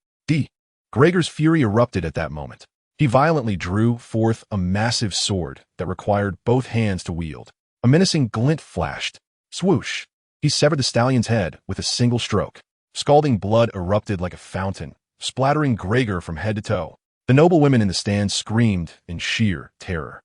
Gregor's fury erupted at that moment. He violently drew forth a massive sword that required both hands to wield. A menacing glint flashed. Swoosh! He severed the stallion's head with a single stroke. Scalding blood erupted like a fountain, splattering Gregor from head to toe. The noble women in the stand screamed in sheer terror.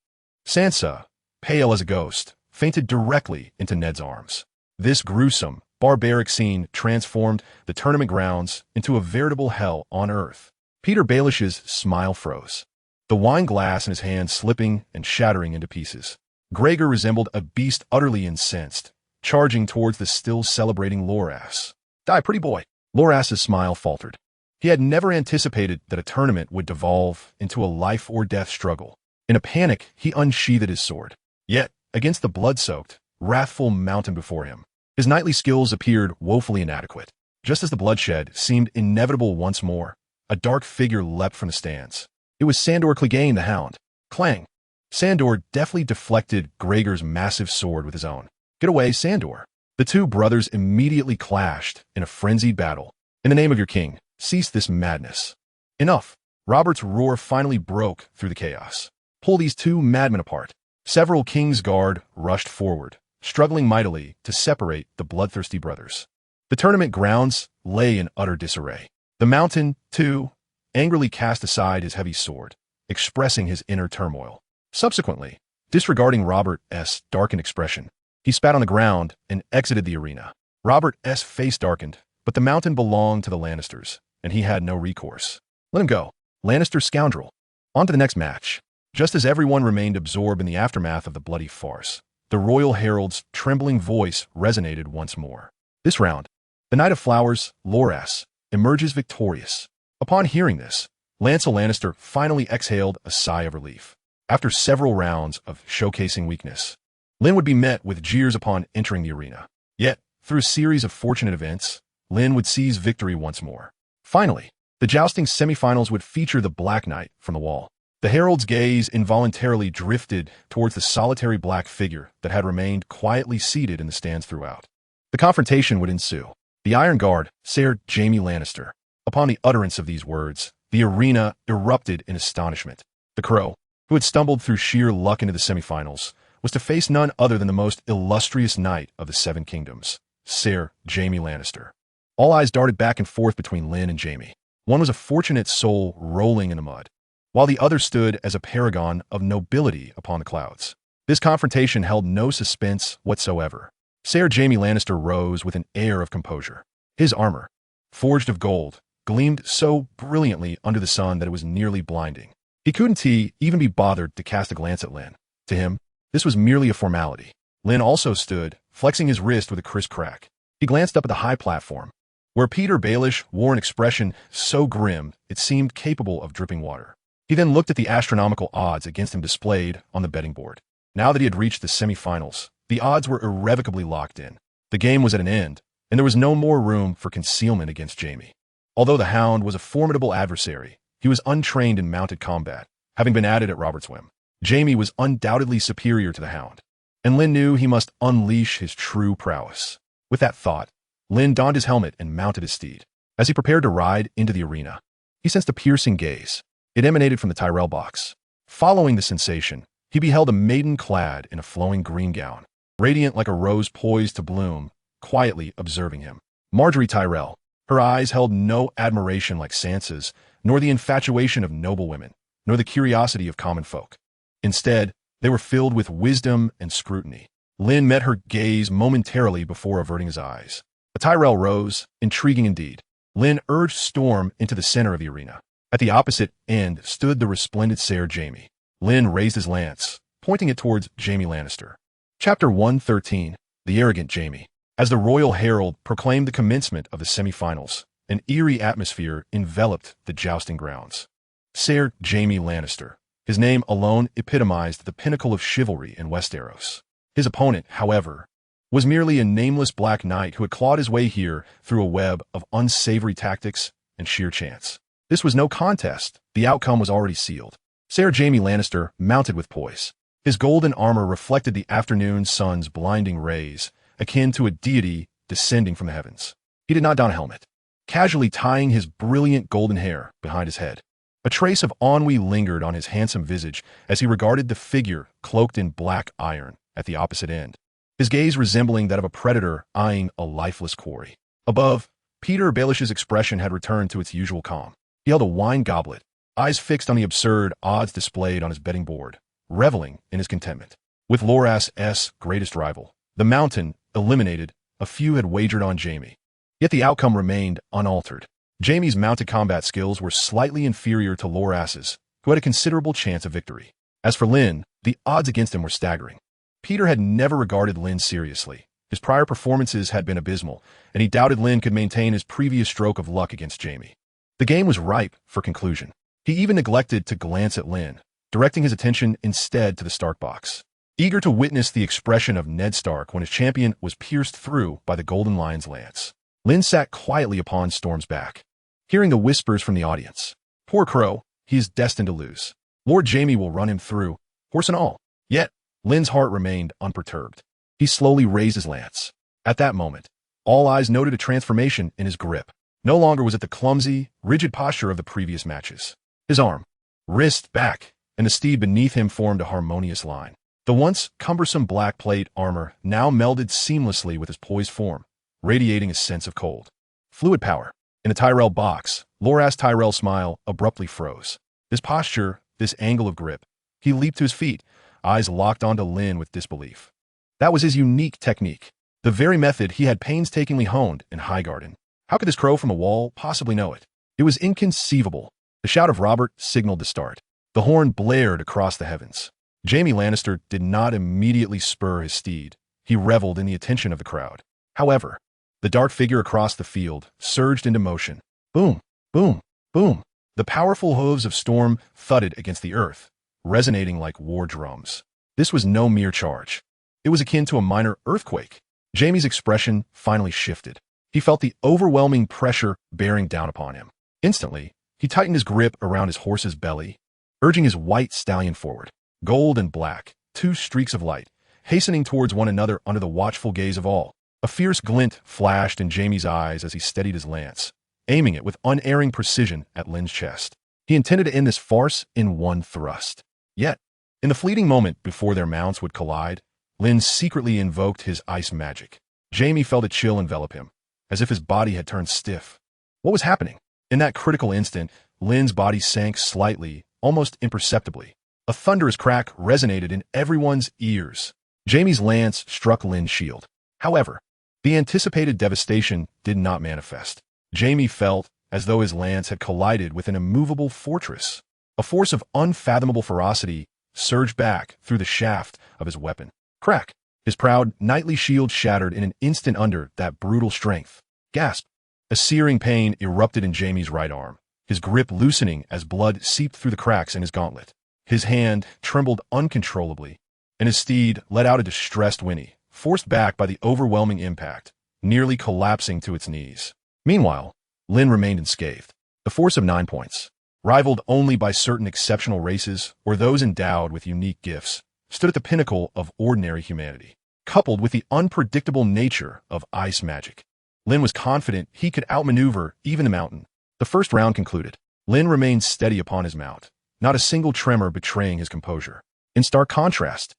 Sansa, pale as a ghost, fainted directly into Ned's arms. This gruesome, barbaric scene transformed the tournament grounds into a veritable hell on earth. Peter Baelish's smile froze, the wine glass in his hand slipping and shattering into pieces. Gregor resembled a beast utterly incensed, charging towards the still celebrating Loras. Die, pretty boy. Loras's smile faltered. He had never anticipated that a tournament would devolve into a life-or-death struggle. In a panic, he unsheathed his sword. Yet, against the blood-soaked, wrathful mountain before him, his knightly skills appeared woefully inadequate. Just as the bloodshed seemed inevitable once more, a dark figure leapt from the stands. It was Sandor Clegane the Hound. Clang! Sandor deftly deflected Gregor's massive sword with his own. Get away, Sandor. The two brothers immediately clashed in a frenzied battle. In the name of your king, cease this madness. Enough. Robert's roar finally broke through the chaos. Pull these two madmen apart. Several King's Guard rushed forward, struggling mightily to separate the bloodthirsty brothers. The tournament grounds lay in utter disarray. The mountain, too, angrily cast aside his heavy sword, expressing his inner turmoil. Subsequently, disregarding Robert's darkened expression, he spat on the ground and exited the arena. Robert's face darkened, but the mountain belonged to the Lannisters, and he had no recourse. Let him go. Lannister scoundrel. On to the next match. Just as everyone remained absorbed in the aftermath of the bloody farce, the royal herald's trembling voice resonated once more. This round, the Knight of Flowers, Loras, emerges victorious. Upon hearing this, Lancel Lannister finally exhaled a sigh of relief. After several rounds of showcasing weakness, Lynn would be met with jeers upon entering the arena. Yet, through a series of fortunate events, Lynn would seize victory once more. Finally, the jousting semifinals would feature the Black Knight from the Wall. The herald's gaze involuntarily drifted towards the solitary black figure that had remained quietly seated in the stands throughout. The confrontation would ensue. The Iron Guard, Ser Jaime Lannister. Upon the utterance of these words, the arena erupted in astonishment. The Crow, who had stumbled through sheer luck into the semifinals, was to face none other than the most illustrious knight of the Seven Kingdoms, Ser Jaime Lannister. All eyes darted back and forth between Lynn and Jaime. One was a fortunate soul rolling in the mud, while the other stood as a paragon of nobility upon the clouds. This confrontation held no suspense whatsoever. Ser Jaime Lannister rose with an air of composure. His armor, forged of gold, gleamed so brilliantly under the sun that it was nearly blinding. He couldn't even be bothered to cast a glance at Lynn. To him, this was merely a formality. Lynn also stood, flexing his wrist with a crisp crack. He glanced up at the high platform, where Peter Baelish wore an expression so grim it seemed capable of dripping water. He then looked at the astronomical odds against him displayed on the betting board. Now that he had reached the semifinals, the odds were irrevocably locked in. The game was at an end, and there was no more room for concealment against Jaime. Although the Hound was a formidable adversary, he was untrained in mounted combat, having been added at Robert's whim. Jaime was undoubtedly superior to the Hound, and Lynn knew he must unleash his true prowess. With that thought, Lynn donned his helmet and mounted his steed. As he prepared to ride into the arena, he sensed a piercing gaze. It emanated from the Tyrell box. Following the sensation, he beheld a maiden clad in a flowing green gown, radiant like a rose poised to bloom, quietly observing him. Marjorie Tyrell. Her eyes held no admiration like Sansa's, nor the infatuation of noble women, nor the curiosity of common folk. Instead, They were filled with wisdom and scrutiny. Lynn met her gaze momentarily before averting his eyes. A Tyrell rose, intriguing indeed. Lynn urged Storm into the center of the arena. At the opposite end stood the resplendent Ser Jaime. Lynn raised his lance, pointing it towards Jaime Lannister. Chapter 113, The Arrogant Jaime. As the royal herald proclaimed the commencement of the semifinals, an eerie atmosphere enveloped the jousting grounds. Ser Jaime Lannister. His name alone epitomized the pinnacle of chivalry in Westeros. His opponent, however, was merely a nameless black knight who had clawed his way here through a web of unsavory tactics and sheer chance. This was no contest. The outcome was already sealed. Ser Jaime Lannister mounted with poise. His golden armor reflected the afternoon sun's blinding rays, akin to a deity descending from the heavens. He did not don a helmet, casually tying his brilliant golden hair behind his head. A trace of ennui lingered on his handsome visage as he regarded the figure cloaked in black iron at the opposite end, his gaze resembling that of a predator eyeing a lifeless quarry. Above, Peter Baelish's expression had returned to its usual calm. He held a wine goblet, eyes fixed on the absurd odds displayed on his betting board, reveling in his contentment. With Loras's greatest rival, the Mountain, eliminated, a few had wagered on Jaime. Yet the outcome remained unaltered. Jaime's mounted combat skills were slightly inferior to Loras's, who had a considerable chance of victory. As for Lynn, the odds against him were staggering. Peter had never regarded Lynn seriously. His prior performances had been abysmal, and he doubted Lynn could maintain his previous stroke of luck against Jaime. The game was ripe for conclusion. He even neglected to glance at Lynn, directing his attention instead to the Stark box. Eager to witness the expression of Ned Stark when his champion was pierced through by the Golden Lion's lance, Lynn sat quietly upon Storm's back, hearing the whispers from the audience. Poor Crow, he is destined to lose. Lord Jaime will run him through, horse and all. Yet, Lynn's heart remained unperturbed. He slowly raised his lance. At that moment, all eyes noted a transformation in his grip. No longer was it the clumsy, rigid posture of the previous matches. His arm, wrist, back, and the steed beneath him formed a harmonious line. The once cumbersome black plate armor now melded seamlessly with his poised form, radiating a sense of cold, fluid power. In the Tyrell box, Loras Tyrell's smile abruptly froze. This posture, this angle of grip. He leaped to his feet, eyes locked onto Lynn with disbelief. That was his unique technique, the very method he had painstakingly honed in Highgarden. How could this crow from a wall possibly know it? It was inconceivable. The shout of Robert signaled the start. The horn blared across the heavens. Jaime Lannister did not immediately spur his steed. He reveled in the attention of the crowd. However, the dark figure across the field surged into motion. Boom, boom, boom. The powerful hooves of Storm thudded against the earth, resonating like war drums. This was no mere charge. It was akin to a minor earthquake. Jaime's expression finally shifted. He felt the overwhelming pressure bearing down upon him. Instantly, he tightened his grip around his horse's belly, urging his white stallion forward. Gold and black, two streaks of light, hastening towards one another under the watchful gaze of all. A fierce glint flashed in Jaime's eyes as he steadied his lance, aiming it with unerring precision at Lynn's chest. He intended to end this farce in one thrust. Yet, in the fleeting moment before their mounts would collide, Lynn secretly invoked his ice magic. Jaime felt a chill envelop him, as if his body had turned stiff. What was happening? In that critical instant, Lynn's body sank slightly, almost imperceptibly. A thunderous crack resonated in everyone's ears. Jaime's lance struck Lynn's shield. However, the anticipated devastation did not manifest. Jaime felt as though his lance had collided with an immovable fortress. A force of unfathomable ferocity surged back through the shaft of his weapon. Crack! His proud, knightly shield shattered in an instant under that brutal strength. Gasp! A searing pain erupted in Jaime's right arm, his grip loosening as blood seeped through the cracks in his gauntlet. His hand trembled uncontrollably, and his steed let out a distressed whinny, forced back by the overwhelming impact, nearly collapsing to its knees. Meanwhile, Lynn remained unscathed. The force of 9 points, rivaled only by certain exceptional races or those endowed with unique gifts, stood at the pinnacle of ordinary humanity, coupled with the unpredictable nature of ice magic. Lynn was confident he could outmaneuver even the Mountain. The first round concluded. Lynn remained steady upon his mount, not a single tremor betraying his composure. In stark contrast,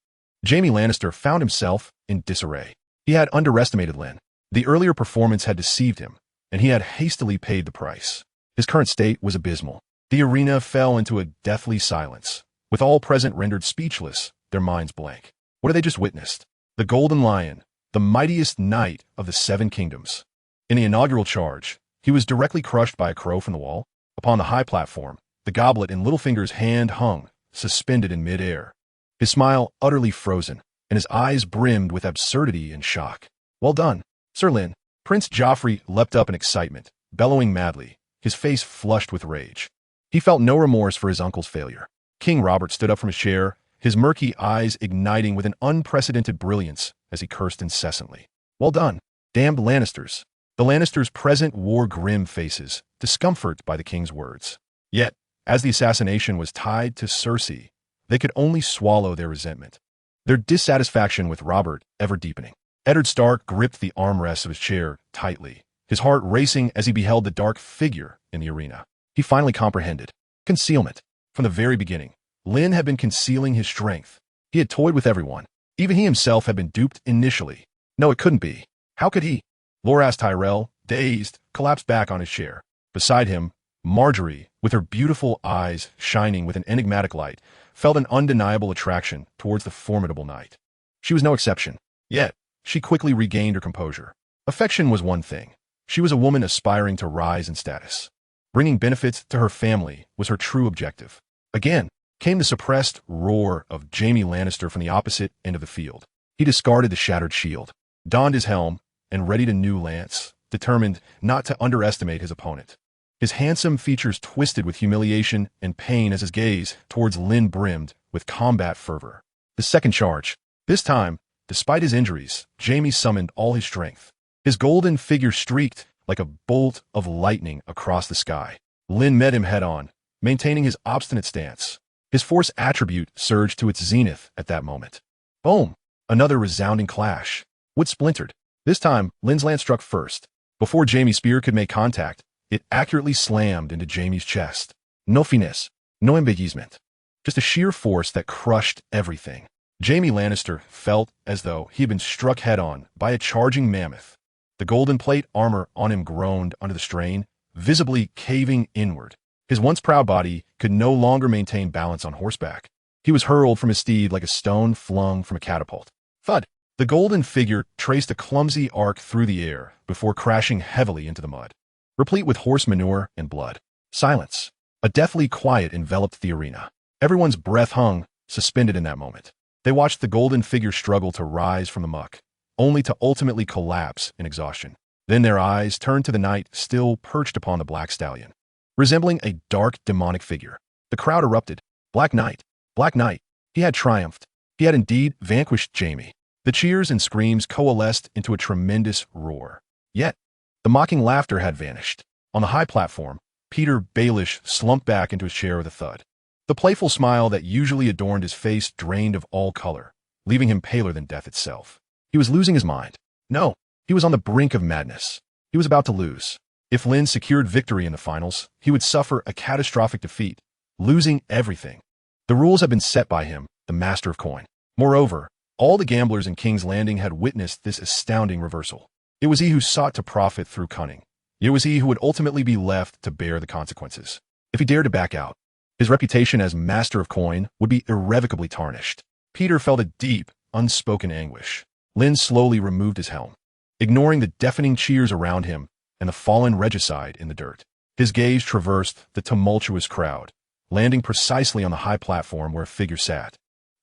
Jaime Lannister found himself in disarray. He had underestimated Lynn. The earlier performance had deceived him, and he had hastily paid the price. His current state was abysmal. The arena fell into a deathly silence, with all present rendered speechless their minds blank. What had they just witnessed? The Golden Lion, the mightiest knight of the Seven Kingdoms. In the inaugural charge, he was directly crushed by a crow from the wall. Upon the high platform, the goblet in Littlefinger's hand hung, suspended in mid-air. His smile utterly frozen, and his eyes brimmed with absurdity and shock. "Well done, Sir Lynn." Prince Joffrey leapt up in excitement, bellowing madly, his face flushed with rage. He felt no remorse for his uncle's failure. King Robert stood up from his chair, his murky eyes igniting with an unprecedented brilliance as he cursed incessantly. "Well done, damned Lannisters." The Lannisters present wore grim faces, discomfort by the king's words. Yet, as the assassination was tied to Cersei, they could only swallow their resentment, their dissatisfaction with Robert ever deepening. Ned Stark gripped the armrests of his chair tightly, his heart racing as he beheld the dark figure in the arena. He finally comprehended. Concealment. From the very beginning, Lynn had been concealing his strength. He had toyed with everyone. Even he himself had been duped initially. No, it couldn't be. How could he? Loras Tyrell, dazed, collapsed back on his chair. Beside him, Marjorie, with her beautiful eyes shining with an enigmatic light, felt an undeniable attraction towards the formidable knight. She was no exception. Yet, she quickly regained her composure. Affection was one thing. She was a woman aspiring to rise in status. Bringing benefits to her family was her true objective. Again came the suppressed roar of Jaime Lannister from the opposite end of the field. He discarded the shattered shield, donned his helm, and readied a new lance, determined not to underestimate his opponent. His handsome features twisted with humiliation and pain as his gaze towards Lynn brimmed with combat fervor. The second charge. This time, despite his injuries, Jaime summoned all his strength. His golden figure streaked like a bolt of lightning across the sky. Lynn met him head-on, maintaining his obstinate stance. His force attribute surged to its zenith at that moment. Boom! Another resounding clash. Wood splintered. This time, Lynn's lance struck first. Before Jaime's spear could make contact, it accurately slammed into Jaime's chest. No finesse, no embellishment. Just a sheer force that crushed everything. Jaime Lannister felt as though he had been struck head-on by a charging mammoth. The golden plate armor on him groaned under the strain, visibly caving inward. His once proud body could no longer maintain balance on horseback. He was hurled from his steed like a stone flung from a catapult. Thud! The golden figure traced a clumsy arc through the air before crashing heavily into the mud, replete with horse manure and blood. Silence. A deathly quiet enveloped the arena. Everyone's breath hung, suspended in that moment. They watched the golden figure struggle to rise from the muck, only to ultimately collapse in exhaustion. Then their eyes turned to the knight still perched upon the black stallion. Resembling a dark, demonic figure, the crowd erupted. Black Knight! Black Knight! He had triumphed. He had indeed vanquished Jaime. The cheers and screams coalesced into a tremendous roar. Yet, the mocking laughter had vanished. On the high platform, Peter Baelish slumped back into his chair with a thud. The playful smile that usually adorned his face drained of all color, leaving him paler than death itself. He was losing his mind. No, he was on the brink of madness. He was about to lose. If Lynn secured victory in the finals, he would suffer a catastrophic defeat, losing everything. The rules had been set by him, the master of coin. Moreover, all the gamblers in King's Landing had witnessed this astounding reversal. It was he who sought to profit through cunning. It was he who would ultimately be left to bear the consequences. If he dared to back out, his reputation as master of coin would be irrevocably tarnished. Peter felt a deep, unspoken anguish. Lynn slowly removed his helm, ignoring the deafening cheers around him and the fallen regicide in the dirt. His gaze traversed the tumultuous crowd, landing precisely on the high platform where a figure sat,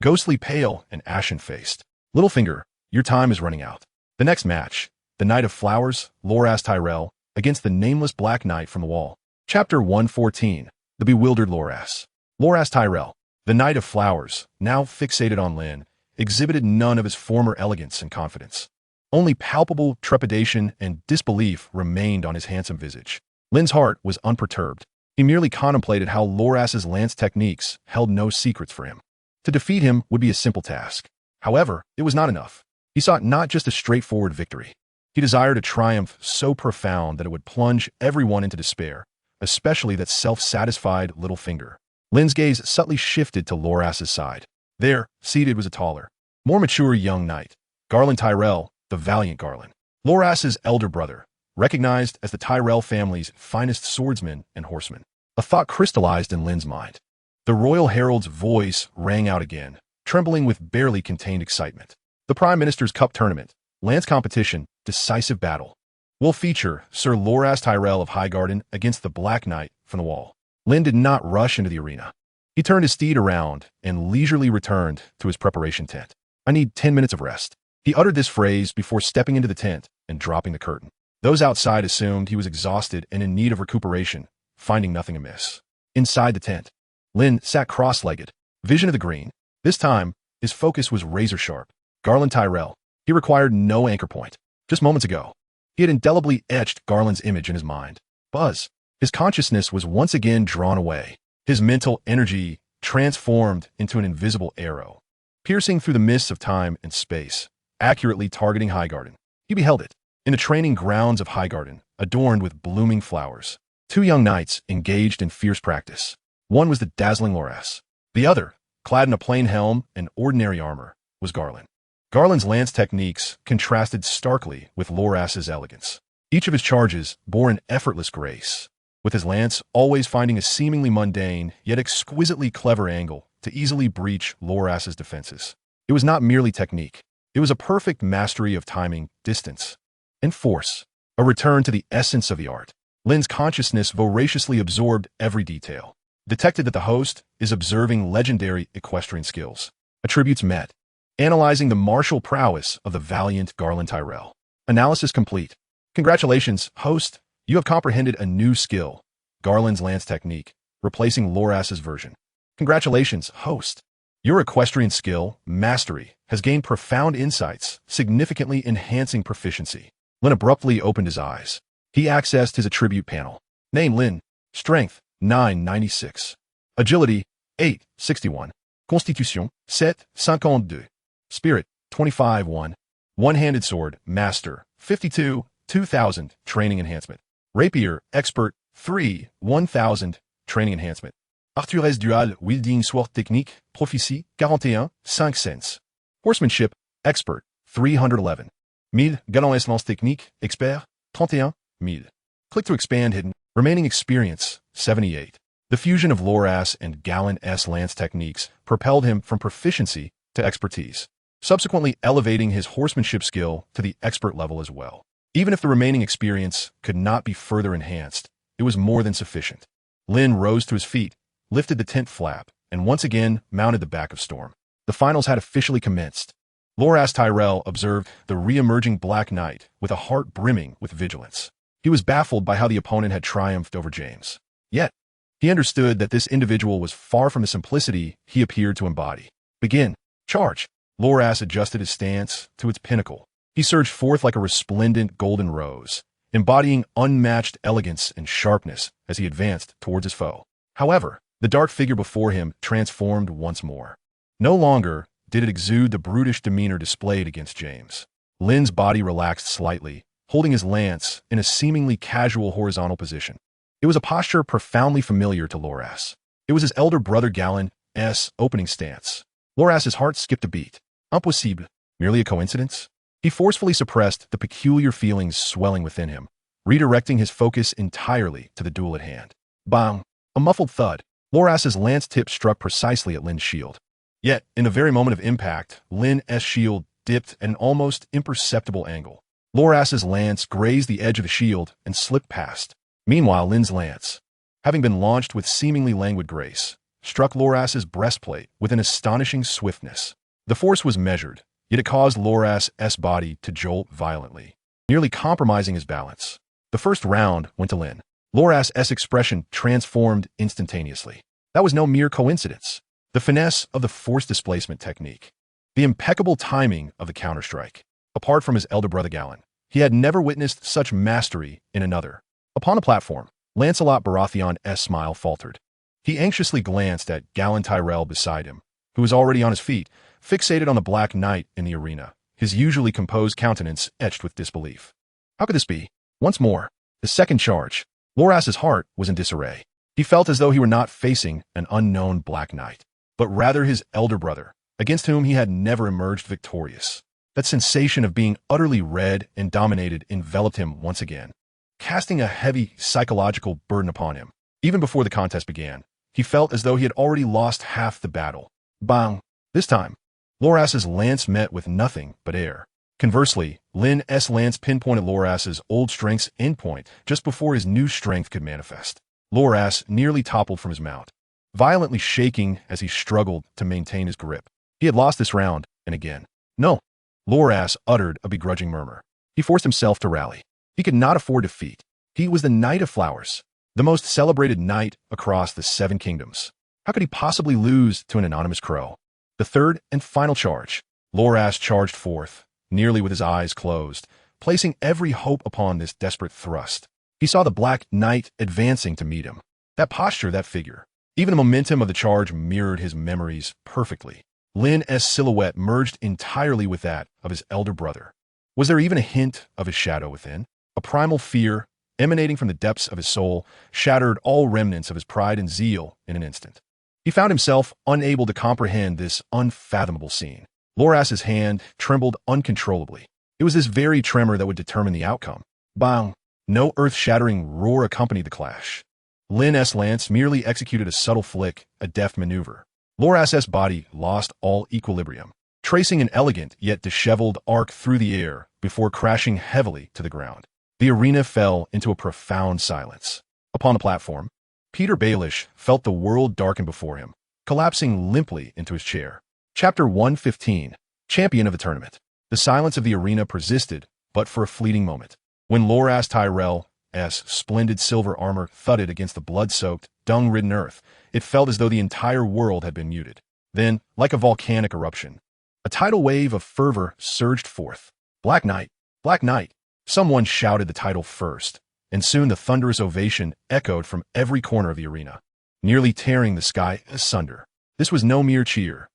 ghostly pale and ashen-faced. Littlefinger, your time is running out. The next match, the Knight of Flowers, Loras Tyrell, against the nameless Black Knight from the Wall. Chapter 114, The Bewildered Loras. Loras Tyrell, the Knight of Flowers, now fixated on Lynn, exhibited none of his former elegance and confidence. Only palpable trepidation and disbelief remained on his handsome visage. Lynn's heart was unperturbed. He merely contemplated how Loras's lance techniques held no secrets for him. To defeat him would be a simple task. However, it was not enough. He sought not just a straightforward victory. He desired a triumph so profound that it would plunge everyone into despair, especially that self-satisfied Littlefinger. Lynn's gaze subtly shifted to Loras's side. There, seated, was a taller, more mature young knight, Garland Tyrell, the valiant Garland. Loras's elder brother, recognized as the Tyrell family's finest swordsman and horseman. A thought crystallized in Lynn's mind. The royal herald's voice rang out again, trembling with barely contained excitement. The Prime Minister's Cup Tournament, Lance Competition, Decisive Battle, will feature Sir Loras Tyrell of Highgarden against the Black Knight from the Wall. Lynn did not rush into the arena. He turned his steed around and leisurely returned to his preparation tent. "I need 10 minutes of rest." He uttered this phrase before stepping into the tent and dropping the curtain. Those outside assumed he was exhausted and in need of recuperation, finding nothing amiss. Inside the tent, Lynn sat cross-legged, vision of the green. This time, his focus was razor-sharp. Garland Tyrell. He required no anchor point. Just moments ago, he had indelibly etched Garland's image in his mind. Buzz. His consciousness was once again drawn away. His mental energy transformed into an invisible arrow, piercing through the mists of time and space, accurately targeting Highgarden. He beheld it. In the training grounds of Highgarden, adorned with blooming flowers, 2 young knights engaged in fierce practice. One was the dazzling Loras. The other, clad in a plain helm and ordinary armor, was Garland. Garland's lance techniques contrasted starkly with Loras's elegance. Each of his charges bore an effortless grace, with his lance always finding a seemingly mundane yet exquisitely clever angle to easily breach Loras's defenses. It was not merely technique. It was a perfect mastery of timing, distance, and force, a return to the essence of the art. Lynn's consciousness voraciously absorbed every detail, detected that the host is observing legendary equestrian skills, attributes met, analyzing the martial prowess of the valiant Garland Tyrell. Analysis complete. Congratulations, host. You have comprehended a new skill, Garland's lance technique, replacing Loras's version. Congratulations, host. Your equestrian skill, mastery, has gained profound insights, significantly enhancing proficiency. Lynn abruptly opened his eyes. He accessed his attribute panel. Name Lynn. Strength, 996. Agility, 861. Constitution, 752. Spirit, 25-1. One-handed sword, master, 52, 2000, training enhancement. Rapier, expert, 3, 1000, training enhancement. Arthurès dual, wielding sword technique, prophétie, 41, 5 cents. Horsemanship, expert, 311. 1000, galant lance technique, expert, 31,000. Click to expand hidden, remaining experience, 78. The fusion of Loras and Gallant-S lance techniques propelled him from proficiency to expertise, subsequently elevating his horsemanship skill to the expert level as well. Even if the remaining experience could not be further enhanced, it was more than sufficient. Lynn rose to his feet, lifted the tent flap, and once again mounted the back of Storm. The finals had officially commenced. Loras Tyrell observed the re-emerging Black Knight with a heart brimming with vigilance. He was baffled by how the opponent had triumphed over James. Yet, he understood that this individual was far from the simplicity he appeared to embody. Begin. Charge. Loras adjusted his stance to its pinnacle. He surged forth like a resplendent golden rose, embodying unmatched elegance and sharpness as he advanced towards his foe. However, the dark figure before him transformed once more. No longer did it exude the brutish demeanor displayed against James. Lynn's body relaxed slightly, holding his lance in a seemingly casual horizontal position. It was a posture profoundly familiar to Loras. It was his elder brother Galland's opening stance. Loras's heart skipped a beat. Impossible. Merely a coincidence? He forcefully suppressed the peculiar feelings swelling within him, redirecting his focus entirely to the duel at hand. Bang! A muffled thud. Loras's lance tip struck precisely at Lynn's shield. Yet, in the very moment of impact, Lynn's shield dipped at an almost imperceptible angle. Loras's lance grazed the edge of the shield and slipped past. Meanwhile, Lynn's lance, having been launched with seemingly languid grace, struck Loras's breastplate with an astonishing swiftness. The force was measured, yet it caused Loras's body to jolt violently, nearly compromising his balance. The first round went to Lynn. Loras's expression transformed instantaneously. That was no mere coincidence. The finesse of the force displacement technique, the impeccable timing of the counterstrike. Apart from his elder brother Galland, he had never witnessed such mastery in another. Upon the platform, Lancelot Baratheon's smile faltered. He anxiously glanced at Galland Tyrell beside him, who was already on his feet, fixated on the Black Knight in the arena, his usually composed countenance etched with disbelief. How could this be? Once more, the second charge. Loras's heart was in disarray. He felt as though he were not facing an unknown Black Knight, but rather his elder brother, against whom he had never emerged victorious. That sensation of being utterly read and dominated enveloped him once again, casting a heavy psychological burden upon him. Even before the contest began, he felt as though he had already lost half the battle. Bang! This time, Loras's lance met with nothing but air. Conversely, Lynn's lance pinpointed Loras's old strength's endpoint just before his new strength could manifest. Loras nearly toppled from his mount, violently shaking as he struggled to maintain his grip. He had lost this round, and again. No. Loras uttered a begrudging murmur. He forced himself to rally. He could not afford defeat. He was the Knight of Flowers, the most celebrated knight across the 7 kingdoms. How could he possibly lose to an anonymous crow? The third and final charge. Loras charged forth, nearly with his eyes closed, placing every hope upon this desperate thrust. He saw the Black Knight advancing to meet him. That posture, that figure. Even the momentum of the charge mirrored his memories perfectly. Lynn's silhouette merged entirely with that of his elder brother. Was there even a hint of his shadow within? A primal fear, emanating from the depths of his soul, shattered all remnants of his pride and zeal in an instant. He found himself unable to comprehend this unfathomable scene. Loras's hand trembled uncontrollably. It was this very tremor that would determine the outcome. Bang! No earth-shattering roar accompanied the clash. Lynn's lance merely executed a subtle flick, a deft maneuver. Loras's body lost all equilibrium, tracing an elegant yet disheveled arc through the air before crashing heavily to the ground. The arena fell into a profound silence. Upon the platform, Peter Baelish felt the world darken before him, collapsing limply into his chair. Chapter 115, Champion of the Tournament. The silence of the arena persisted, but for a fleeting moment. When Loras Tyrell's splendid silver armor thudded against the blood-soaked, dung-ridden earth, it felt as though the entire world had been muted. Then, like a volcanic eruption, a tidal wave of fervor surged forth. Black Knight! Black Knight! Someone shouted the title first, and soon the thunderous ovation echoed from every corner of the arena, nearly tearing the sky asunder. This was no mere cheer.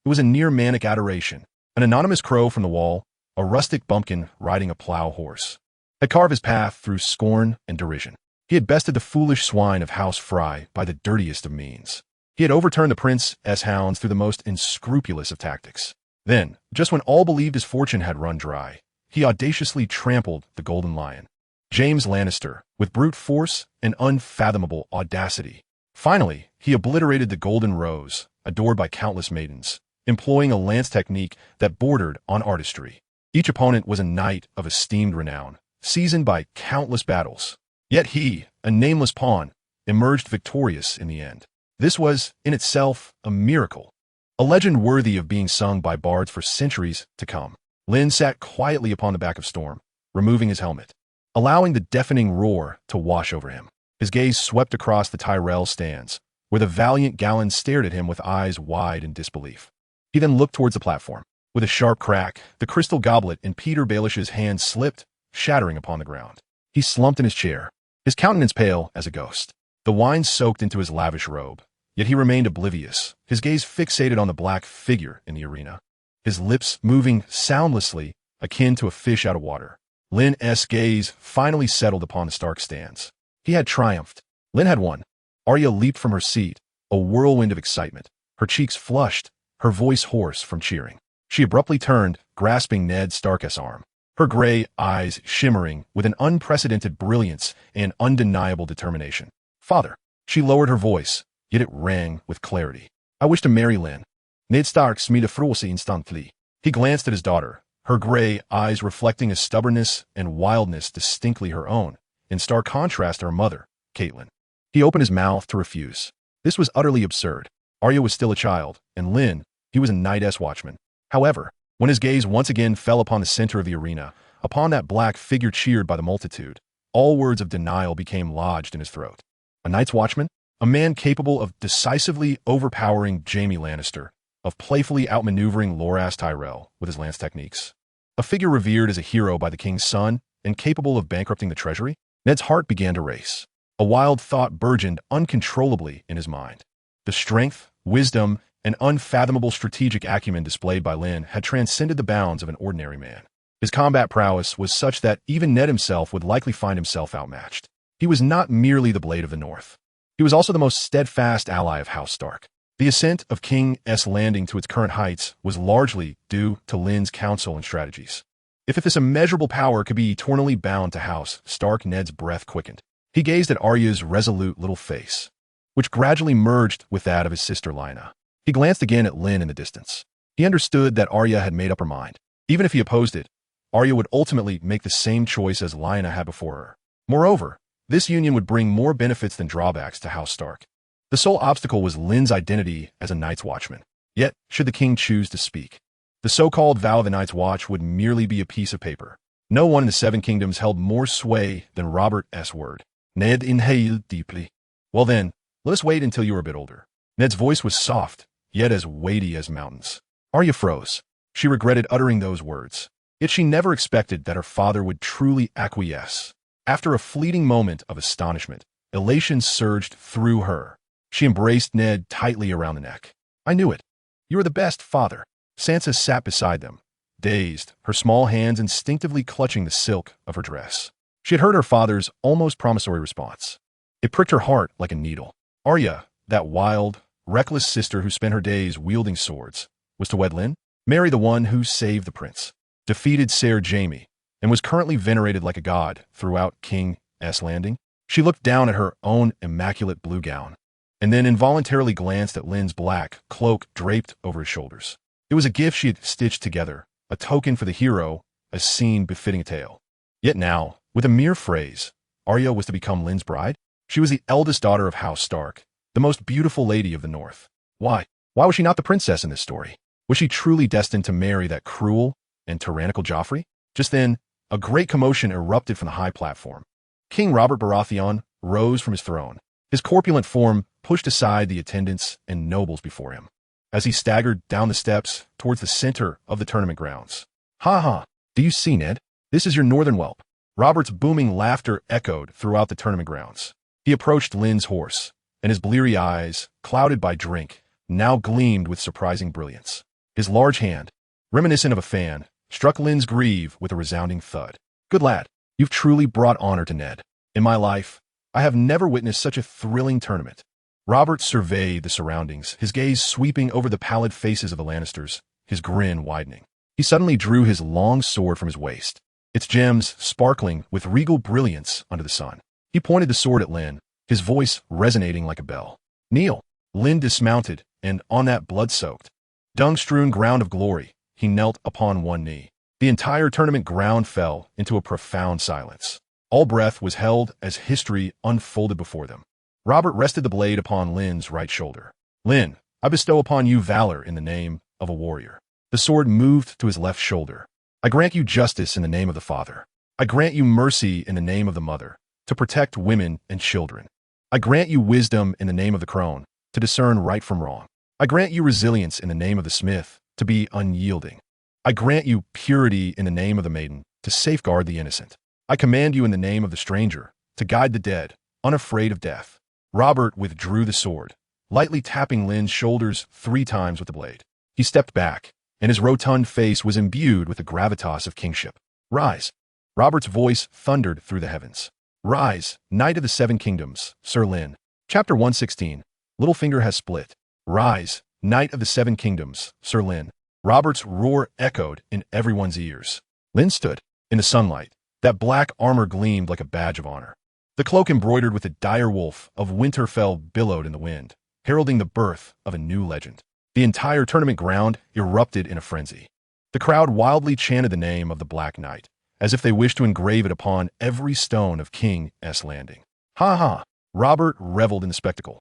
It was a near-manic adoration. An anonymous crow from the wall, a rustic bumpkin riding a plow horse, had carved his path through scorn and derision. He had bested the foolish swine of House Fry by the dirtiest of means. He had overturned the prince's hounds through the most unscrupulous of tactics. Then, just when all believed his fortune had run dry, he audaciously trampled the Golden Lion, James Lannister, with brute force and unfathomable audacity. Finally, he obliterated the Golden Rose, adored by countless maidens, employing a lance technique that bordered on artistry. Each opponent was a knight of esteemed renown, seasoned by countless battles. Yet he, a nameless pawn, emerged victorious in the end. This was, in itself, a miracle, a legend worthy of being sung by bards for centuries to come. Lynn sat quietly upon the back of Storm, removing his helmet, allowing the deafening roar to wash over him. His gaze swept across the Tyrell stands, where the valiant Gallon stared at him with eyes wide in disbelief. He then looked towards the platform. With a sharp crack, the crystal goblet in Peter Baelish's hand slipped, shattering upon the ground. He slumped in his chair, his countenance pale as a ghost. The wine soaked into his lavish robe, yet he remained oblivious, his gaze fixated on the black figure in the arena, his lips moving soundlessly, akin to a fish out of water. Lynn's gaze finally settled upon the Stark stands. He had triumphed. Lynn had won. Arya leaped from her seat, a whirlwind of excitement, her cheeks flushed, her voice hoarse from cheering. She abruptly turned, grasping Ned Stark's arm, her gray eyes shimmering with an unprecedented brilliance and undeniable determination. Father. She lowered her voice, yet it rang with clarity. I wish to marry Lynn. Ned Stark smide frose instantly. He glanced at his daughter, her gray eyes reflecting a stubbornness and wildness distinctly her own, in stark contrast to her mother, Catelyn. He opened his mouth to refuse. This was utterly absurd. Arya was still a child, and Lynn, he was a Knight's watchman. However, when his gaze once again fell upon the center of the arena, upon that black figure cheered by the multitude, all words of denial became lodged in his throat. A Night's Watchman? A man capable of decisively overpowering Jaime Lannister, of playfully outmaneuvering Loras Tyrell with his lance techniques. A figure revered as a hero by the king's son and capable of bankrupting the treasury? Ned's heart began to race. A wild thought burgeoned uncontrollably in his mind. The strength, wisdom, and unfathomable strategic acumen displayed by Lynn had transcended the bounds of an ordinary man. His combat prowess was such that even Ned himself would likely find himself outmatched. He was not merely the Blade of the North. He was also the most steadfast ally of House Stark. The ascent of King's Landing to its current heights was largely due to Lynn's counsel and strategies. If this immeasurable power could be eternally bound to House Stark, Ned's breath quickened. He gazed at Arya's resolute little face, which gradually merged with that of his sister Lyanna. He glanced again at Lynn in the distance. He understood that Arya had made up her mind. Even if he opposed it, Arya would ultimately make the same choice as Lyanna had before her. Moreover, this union would bring more benefits than drawbacks to House Stark. The sole obstacle was Lynn's identity as a Night's Watchman. Yet, should the king choose to speak, the so-called vow of the Night's Watch would merely be a piece of paper. No one in the Seven Kingdoms held more sway than Robert's word. Ned inhaled deeply. Well then, let us wait until you are a bit older. Ned's voice was soft, yet as weighty as mountains. Arya froze. She regretted uttering those words. Yet she never expected that her father would truly acquiesce. After a fleeting moment of astonishment, elation surged through her. She embraced Ned tightly around the neck. I knew it. You are the best, father. Sansa sat beside them, dazed, her small hands instinctively clutching the silk of her dress. She had heard her father's almost promissory response. It pricked her heart like a needle. Arya, that wild, reckless sister who spent her days wielding swords, was to wed Lynn, marry the one who saved the prince, defeated Ser Jaime, and was currently venerated like a god throughout King's Landing. She looked down at her own immaculate blue gown, and then involuntarily glanced at Lynn's black cloak draped over his shoulders. It was a gift she had stitched together, a token for the hero, a scene befitting a tale. Yet now, with a mere phrase, Arya was to become Lynn's bride? She was the eldest daughter of House Stark, the most beautiful lady of the North. Why? Why was she not the princess in this story? Was she truly destined to marry that cruel and tyrannical Joffrey? Just then, a great commotion erupted from the high platform. King Robert Baratheon rose from his throne. His corpulent form pushed aside the attendants and nobles before him, as he staggered down the steps towards the center of the tournament grounds. Ha ha! Do you see, Ned? This is your northern whelp. Robert's booming laughter echoed throughout the tournament grounds. He approached Lynn's horse, and his bleary eyes, clouded by drink, now gleamed with surprising brilliance. His large hand, reminiscent of a fan, struck Lynn's greave with a resounding thud. Good lad, you've truly brought honor to Ned. In my life, I have never witnessed such a thrilling tournament. Robert surveyed the surroundings, his gaze sweeping over the pallid faces of the Lannisters, his grin widening. He suddenly drew his long sword from his waist, its gems sparkling with regal brilliance under the sun. He pointed the sword at Lynn, his voice resonating like a bell. Kneel. Lynn dismounted, and on that blood-soaked, dung-strewn ground of glory, he knelt upon one knee. The entire tournament ground fell into a profound silence. All breath was held as history unfolded before them. Robert rested the blade upon Lynn's right shoulder. Lynn, I bestow upon you valor in the name of a warrior. The sword moved to his left shoulder. I grant you justice in the name of the father. I grant you mercy in the name of the mother, to protect women and children. I grant you wisdom in the name of the crone, to discern right from wrong. I grant you resilience in the name of the smith, to be unyielding. I grant you purity in the name of the maiden, to safeguard the innocent. I command you in the name of the stranger, to guide the dead, unafraid of death. Robert withdrew the sword, lightly tapping Lynn's shoulders 3 times with the blade. He stepped back, and his rotund face was imbued with the gravitas of kingship. Rise. Robert's voice thundered through the heavens. Rise, Knight of the Seven Kingdoms, Sir Lynn. Chapter 116. Littlefinger has split. Rise, Knight of the Seven Kingdoms, Sir Lynn. Robert's roar echoed in everyone's ears. Lynn stood in the sunlight. That black armor gleamed like a badge of honor. The cloak embroidered with the dire wolf of Winterfell billowed in the wind, heralding the birth of a new legend. The entire tournament ground erupted in a frenzy. The crowd wildly chanted the name of the Black Knight, as if they wished to engrave it upon every stone of King's Landing. Ha ha! Robert reveled in the spectacle,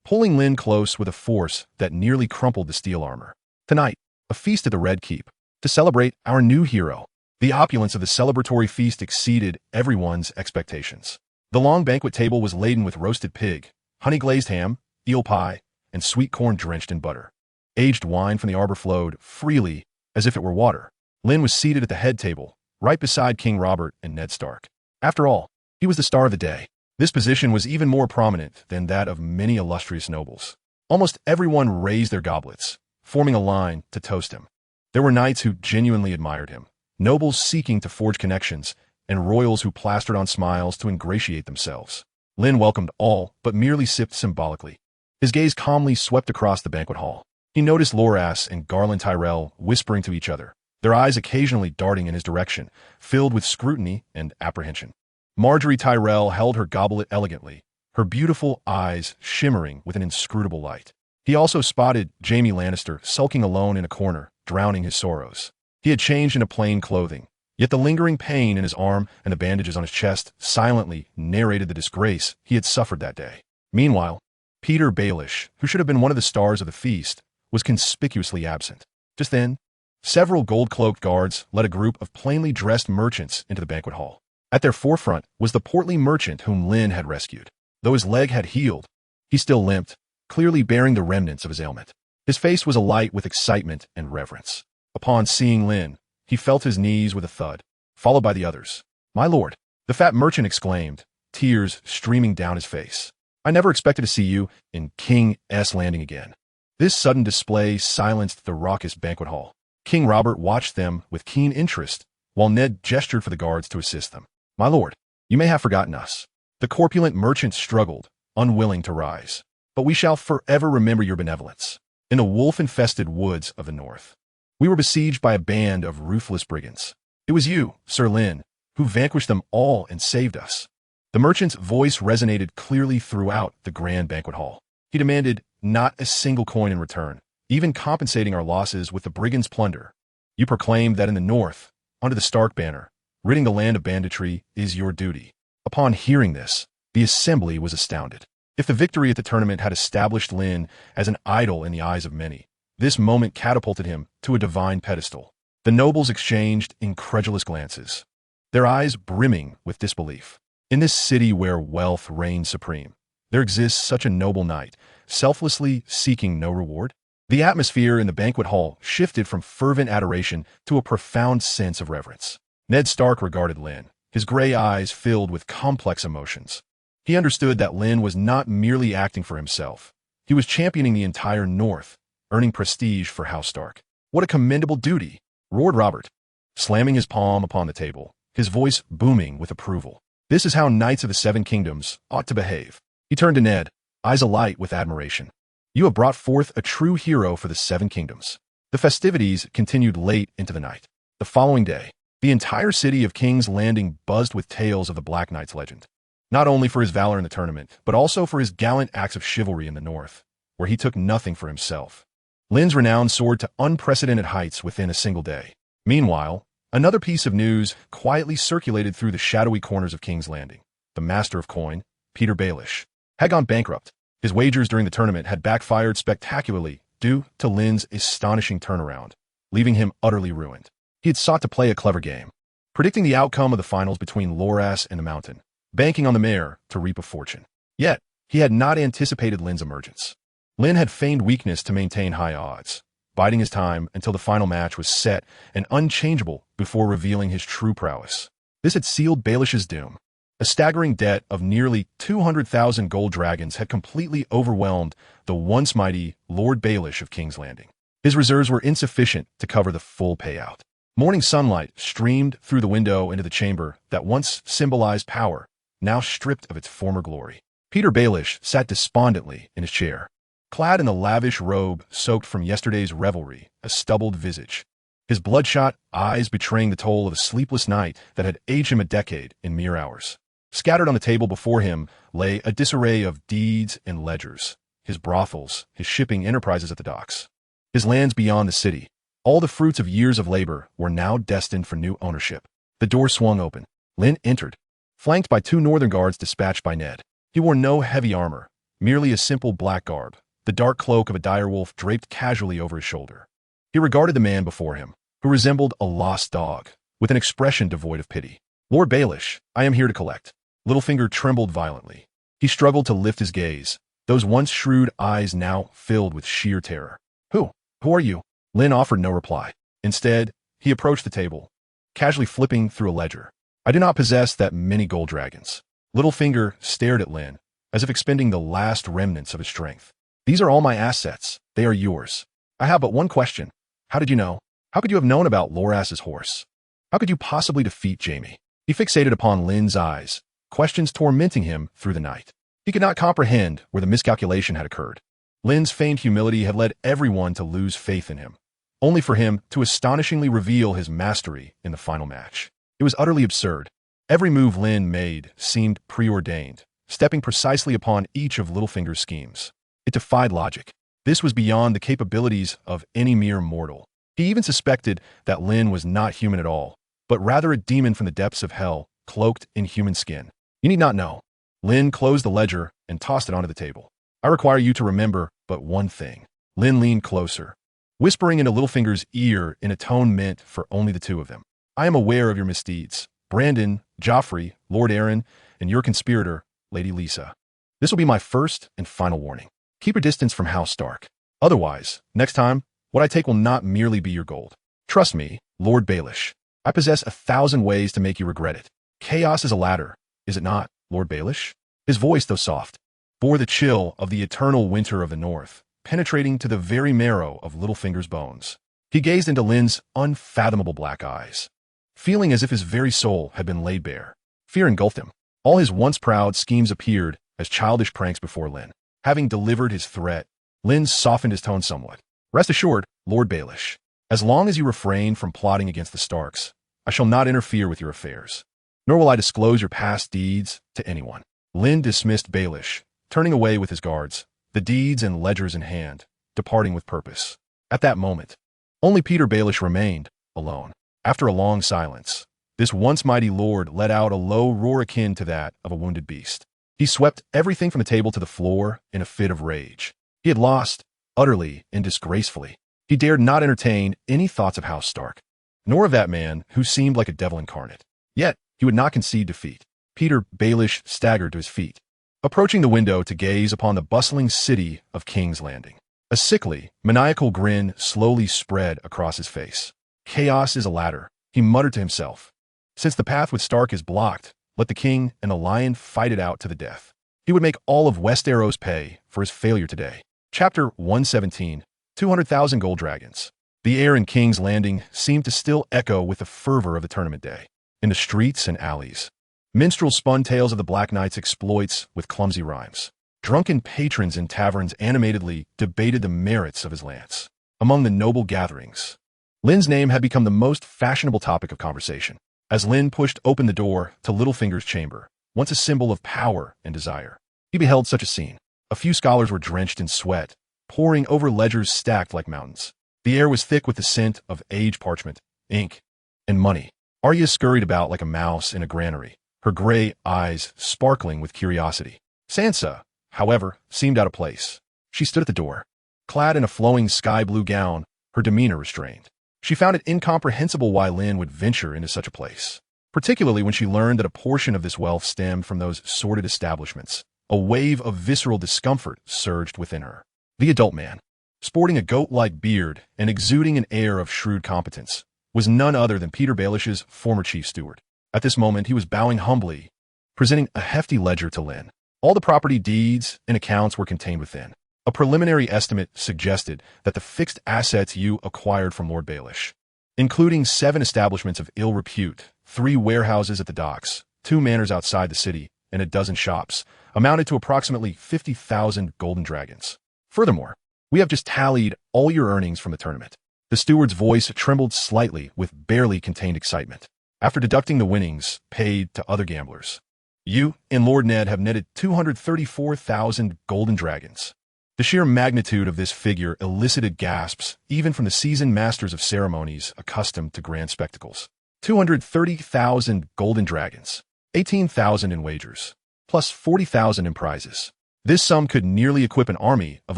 pulling Lynn close with a force that nearly crumpled the steel armor. Tonight, a feast at the Red Keep, to celebrate our new hero. The opulence of the celebratory feast exceeded everyone's expectations. The long banquet table was laden with roasted pig, honey-glazed ham, eel pie, and sweet corn drenched in butter. Aged wine from the arbor flowed freely as if it were water. Lynn was seated at the head table, right beside King Robert and Ned Stark. After all, he was the star of the day. This position was even more prominent than that of many illustrious nobles. Almost everyone raised their goblets, forming a line to toast him. There were knights who genuinely admired him, nobles seeking to forge connections, and royals who plastered on smiles to ingratiate themselves. Lynn welcomed all, but merely sipped symbolically. His gaze calmly swept across the banquet hall. He noticed Loras and Garland Tyrell whispering to each other, their eyes occasionally darting in his direction, filled with scrutiny and apprehension. Marjorie Tyrell held her goblet elegantly, her beautiful eyes shimmering with an inscrutable light. He also spotted Jaime Lannister sulking alone in a corner, drowning his sorrows. He had changed into plain clothing, yet the lingering pain in his arm and the bandages on his chest silently narrated the disgrace he had suffered that day. Meanwhile, Peter Baelish, who should have been one of the stars of the feast, was conspicuously absent. Just then, several gold-cloaked guards led a group of plainly dressed merchants into the banquet hall. At their forefront was the portly merchant whom Lynn had rescued. Though his leg had healed, he still limped, clearly bearing the remnants of his ailment. His face was alight with excitement and reverence. Upon seeing Lynn, he felt his knees with a thud, followed by the others. "My lord," the fat merchant exclaimed, tears streaming down his face. "I never expected to see you in King's Landing again." This sudden display silenced the raucous banquet hall. King Robert watched them with keen interest, while Ned gestured for the guards to assist them. "My lord, you may have forgotten us." The corpulent merchant struggled, unwilling to rise. "But we shall forever remember your benevolence. In the wolf-infested woods of the north, we were besieged by a band of ruthless brigands. It was you, Sir Lynn, who vanquished them all and saved us." The merchant's voice resonated clearly throughout the grand banquet hall. He demanded not a single coin in return, even compensating our losses with the brigands' plunder. "You proclaimed that in the north, under the Stark banner, ridding the land of banditry is your duty." Upon hearing this, the assembly was astounded. If the victory at the tournament had established Lynn as an idol in the eyes of many, this moment catapulted him to a divine pedestal. The nobles exchanged incredulous glances, their eyes brimming with disbelief. In this city where wealth reigns supreme, there exists such a noble knight, selflessly seeking no reward? The atmosphere in the banquet hall shifted from fervent adoration to a profound sense of reverence. Ned Stark regarded Lynn, his gray eyes filled with complex emotions. He understood that Lynn was not merely acting for himself. He was championing the entire North, earning prestige for House Stark. "What a commendable duty!" roared Robert, slamming his palm upon the table, his voice booming with approval. "This is how Knights of the Seven Kingdoms ought to behave." He turned to Ned, eyes alight with admiration. "You have brought forth a true hero for the Seven Kingdoms." The festivities continued late into the night. The following day, the entire city of King's Landing buzzed with tales of the Black Knight's legend. Not only for his valor in the tournament, but also for his gallant acts of chivalry in the north, where he took nothing for himself. Lynn's renown soared to unprecedented heights within a single day. Meanwhile, another piece of news quietly circulated through the shadowy corners of King's Landing. The master of coin, Peter Baelish, had gone bankrupt. His wagers during the tournament had backfired spectacularly due to Lynn's astonishing turnaround, leaving him utterly ruined. He had sought to play a clever game, predicting the outcome of the finals between Loras and the Mountain, banking on the mare to reap a fortune. Yet, he had not anticipated Lynn's emergence. Lynn had feigned weakness to maintain high odds, biding his time until the final match was set and unchangeable before revealing his true prowess. This had sealed Baelish's doom. A staggering debt of nearly 200,000 gold dragons had completely overwhelmed the once mighty Lord Baelish of King's Landing. His reserves were insufficient to cover the full payout. Morning sunlight streamed through the window into the chamber that once symbolized power, now stripped of its former glory. Peter Baelish sat despondently in his chair, clad in the lavish robe soaked from yesterday's revelry, a stubbled visage, his bloodshot eyes betraying the toll of a sleepless night that had aged him a decade in mere hours. Scattered on the table before him lay a disarray of deeds and ledgers, his brothels, his shipping enterprises at the docks, his lands beyond the city. All the fruits of years of labor were now destined for new ownership. The door swung open. Lynn entered, flanked by two northern guards dispatched by Ned. He wore no heavy armor, merely a simple black garb, the dark cloak of a direwolf draped casually over his shoulder. He regarded the man before him, who resembled a lost dog, with an expression devoid of pity. "Lord Baelish, I am here to collect." Littlefinger trembled violently. He struggled to lift his gaze, those once shrewd eyes now filled with sheer terror. Who are you?" Lynn offered no reply. Instead, he approached the table, casually flipping through a ledger. "I do not possess that many gold dragons." Littlefinger stared at Lynn, as if expending the last remnants of his strength. "These are all my assets. They are yours. I have but one question. How did you know? How could you have known about Loras's horse? How could you possibly defeat Jaime?" He fixated upon Lynn's eyes, questions tormenting him through the night. He could not comprehend where the miscalculation had occurred. Lynn's feigned humility had led everyone to lose faith in him, only for him to astonishingly reveal his mastery in the final match. It was utterly absurd. Every move Lynn made seemed preordained, stepping precisely upon each of Littlefinger's schemes. It defied logic. This was beyond the capabilities of any mere mortal. He even suspected that Lynn was not human at all, but rather a demon from the depths of hell, cloaked in human skin. You need not know. Lynn closed the ledger and tossed it onto the table. I require you to remember but one thing. Lynn leaned closer, whispering into Littlefinger's ear in a tone meant for only the two of them. I am aware of your misdeeds. Brandon, Joffrey, Lord Aaron, and your conspirator, Lady Lisa. This will be my first and final warning. Keep your distance from House Stark. Otherwise, next time, what I take will not merely be your gold. Trust me, Lord Baelish. I possess 1,000 ways to make you regret it. Chaos is a ladder, is it not, Lord Baelish? His voice, though soft, bore the chill of the eternal winter of the north, penetrating to the very marrow of Littlefinger's bones. He gazed into Lynn's unfathomable black eyes, feeling as if his very soul had been laid bare. Fear engulfed him. All his once proud schemes appeared as childish pranks before Lynn. Having delivered his threat, Lynn softened his tone somewhat. Rest assured, Lord Baelish, as long as you refrain from plotting against the Starks, I shall not interfere with your affairs, nor will I disclose your past deeds to anyone. Lynn dismissed Baelish, turning away with his guards, the deeds and ledgers in hand, departing with purpose. At that moment, only Peter Baelish remained, alone. After a long silence, this once mighty lord let out a low roar akin to that of a wounded beast. He swept everything from the table to the floor in a fit of rage. He had lost, utterly and disgracefully. He dared not entertain any thoughts of House Stark, nor of that man who seemed like a devil incarnate. Yet, he would not concede defeat. Peter Baelish staggered to his feet, approaching the window to gaze upon the bustling city of King's Landing. A sickly, maniacal grin slowly spread across his face. Chaos is a ladder, he muttered to himself. Since the path with Stark is blocked, let the king and the lion fight it out to the death. He would make all of Westeros pay for his failure today. Chapter 117, 200,000 Gold Dragons. The air in King's Landing seemed to still echo with the fervor of the tournament day. In the streets and alleys, minstrels spun tales of the Black Knight's exploits with clumsy rhymes. Drunken patrons in taverns animatedly debated the merits of his lance. Among the noble gatherings, Lynn's name had become the most fashionable topic of conversation. As Lynn pushed open the door to Littlefinger's chamber, once a symbol of power and desire, he beheld such a scene. A few scholars were drenched in sweat, poring over ledgers stacked like mountains. The air was thick with the scent of aged parchment, ink, and money. Arya scurried about like a mouse in a granary, her gray eyes sparkling with curiosity. Sansa, however, seemed out of place. She stood at the door, clad in a flowing sky-blue gown, her demeanor restrained. She found it incomprehensible why Lynn would venture into such a place, particularly when she learned that a portion of this wealth stemmed from those sordid establishments. A wave of visceral discomfort surged within her. The adult man, sporting a goat-like beard and exuding an air of shrewd competence, was none other than Peter Baelish's former chief steward. At this moment, he was bowing humbly, presenting a hefty ledger to Lynn. All the property deeds and accounts were contained within. A preliminary estimate suggested that the fixed assets you acquired from Lord Baelish, including 7 establishments of ill repute, 3 warehouses at the docks, 2 manors outside the city, and a dozen shops, amounted to approximately 50,000 golden dragons. Furthermore, we have just tallied all your earnings from the tournament. The steward's voice trembled slightly with barely contained excitement. After deducting the winnings paid to other gamblers, you and Lord Ned have netted 234,000 golden dragons. The sheer magnitude of this figure elicited gasps even from the seasoned masters of ceremonies accustomed to grand spectacles. 230,000 golden dragons, 18,000 in wagers, plus 40,000 in prizes. This sum could nearly equip an army of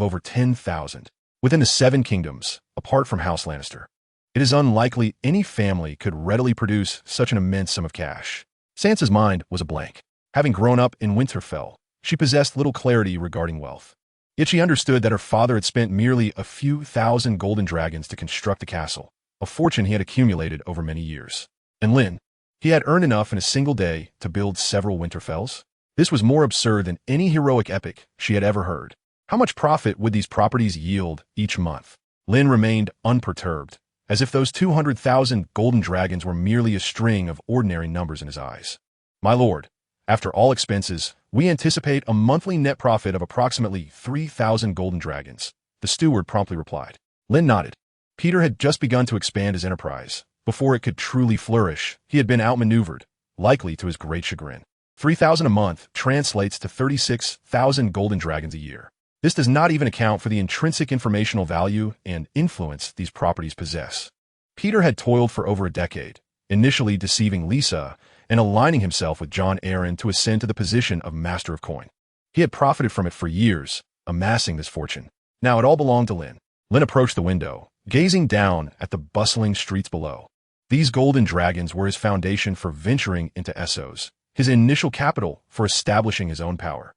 over 10,000 within the 7 kingdoms, apart from House Lannister. It is unlikely any family could readily produce such an immense sum of cash. Sansa's mind was a blank. Having grown up in Winterfell, she possessed little clarity regarding wealth. Yet she understood that her father had spent merely a few thousand golden dragons to construct the castle, a fortune he had accumulated over many years. And Lynn, he had earned enough in a single day to build several Winterfells. This was more absurd than any heroic epic she had ever heard. How much profit would these properties yield each month? Lynn remained unperturbed, as if those 200,000 golden dragons were merely a string of ordinary numbers in his eyes. My lord, after all expenses, we anticipate a monthly net profit of approximately 3,000 golden dragons, the steward promptly replied. Lynn nodded. Peter had just begun to expand his enterprise. Before it could truly flourish, he had been outmaneuvered, likely to his great chagrin. 3,000 a month translates to 36,000 golden dragons a year. This does not even account for the intrinsic informational value and influence these properties possess. Peter had toiled for over a decade, initially deceiving Lisa and aligning himself with Jon Arryn to ascend to the position of Master of Coin. He had profited from it for years, amassing this fortune. Now it all belonged to Lynn. Lynn approached the window, gazing down at the bustling streets below. These golden dragons were his foundation for venturing into Essos, his initial capital for establishing his own power.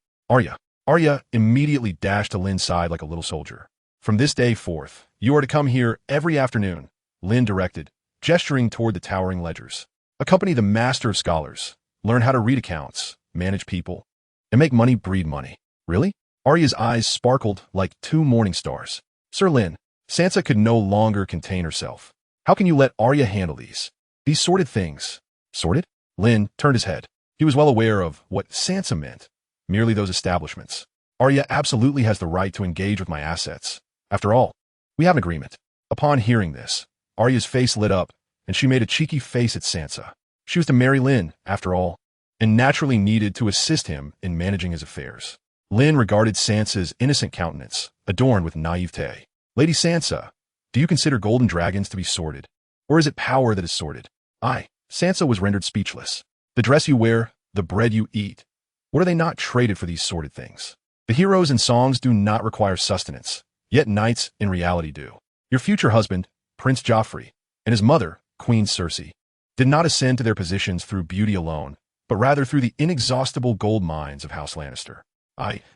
Arya immediately dashed to Lynn's side like a little soldier. From this day forth, you are to come here every afternoon, Lynn directed, gesturing toward the towering ledgers. Accompany the master of scholars, learn how to read accounts, manage people, and make money breed money. Really? Arya's eyes sparkled like two morning stars. Sir Lynn, Sansa could no longer contain herself. How can you let Arya handle these sordid things? Sordid? Lynn turned his head. He was well aware of what Sansa meant, merely those establishments. Arya absolutely has the right to engage with my assets. After all, we have an agreement. Upon hearing this, Arya's face lit up, and she made a cheeky face at Sansa. She was to marry Lynn, after all, and naturally needed to assist him in managing his affairs. Lynn regarded Sansa's innocent countenance, adorned with naivete. Lady Sansa, do you consider golden dragons to be sordid? Or is it power that is sordid? Sansa was rendered speechless. The dress you wear, the bread you eat, what are they not traded for these sordid things? The heroes in songs do not require sustenance, yet knights in reality do. Your future husband, Prince Joffrey, and his mother, Queen Cersei, did not ascend to their positions through beauty alone, but rather through the inexhaustible gold mines of House Lannister.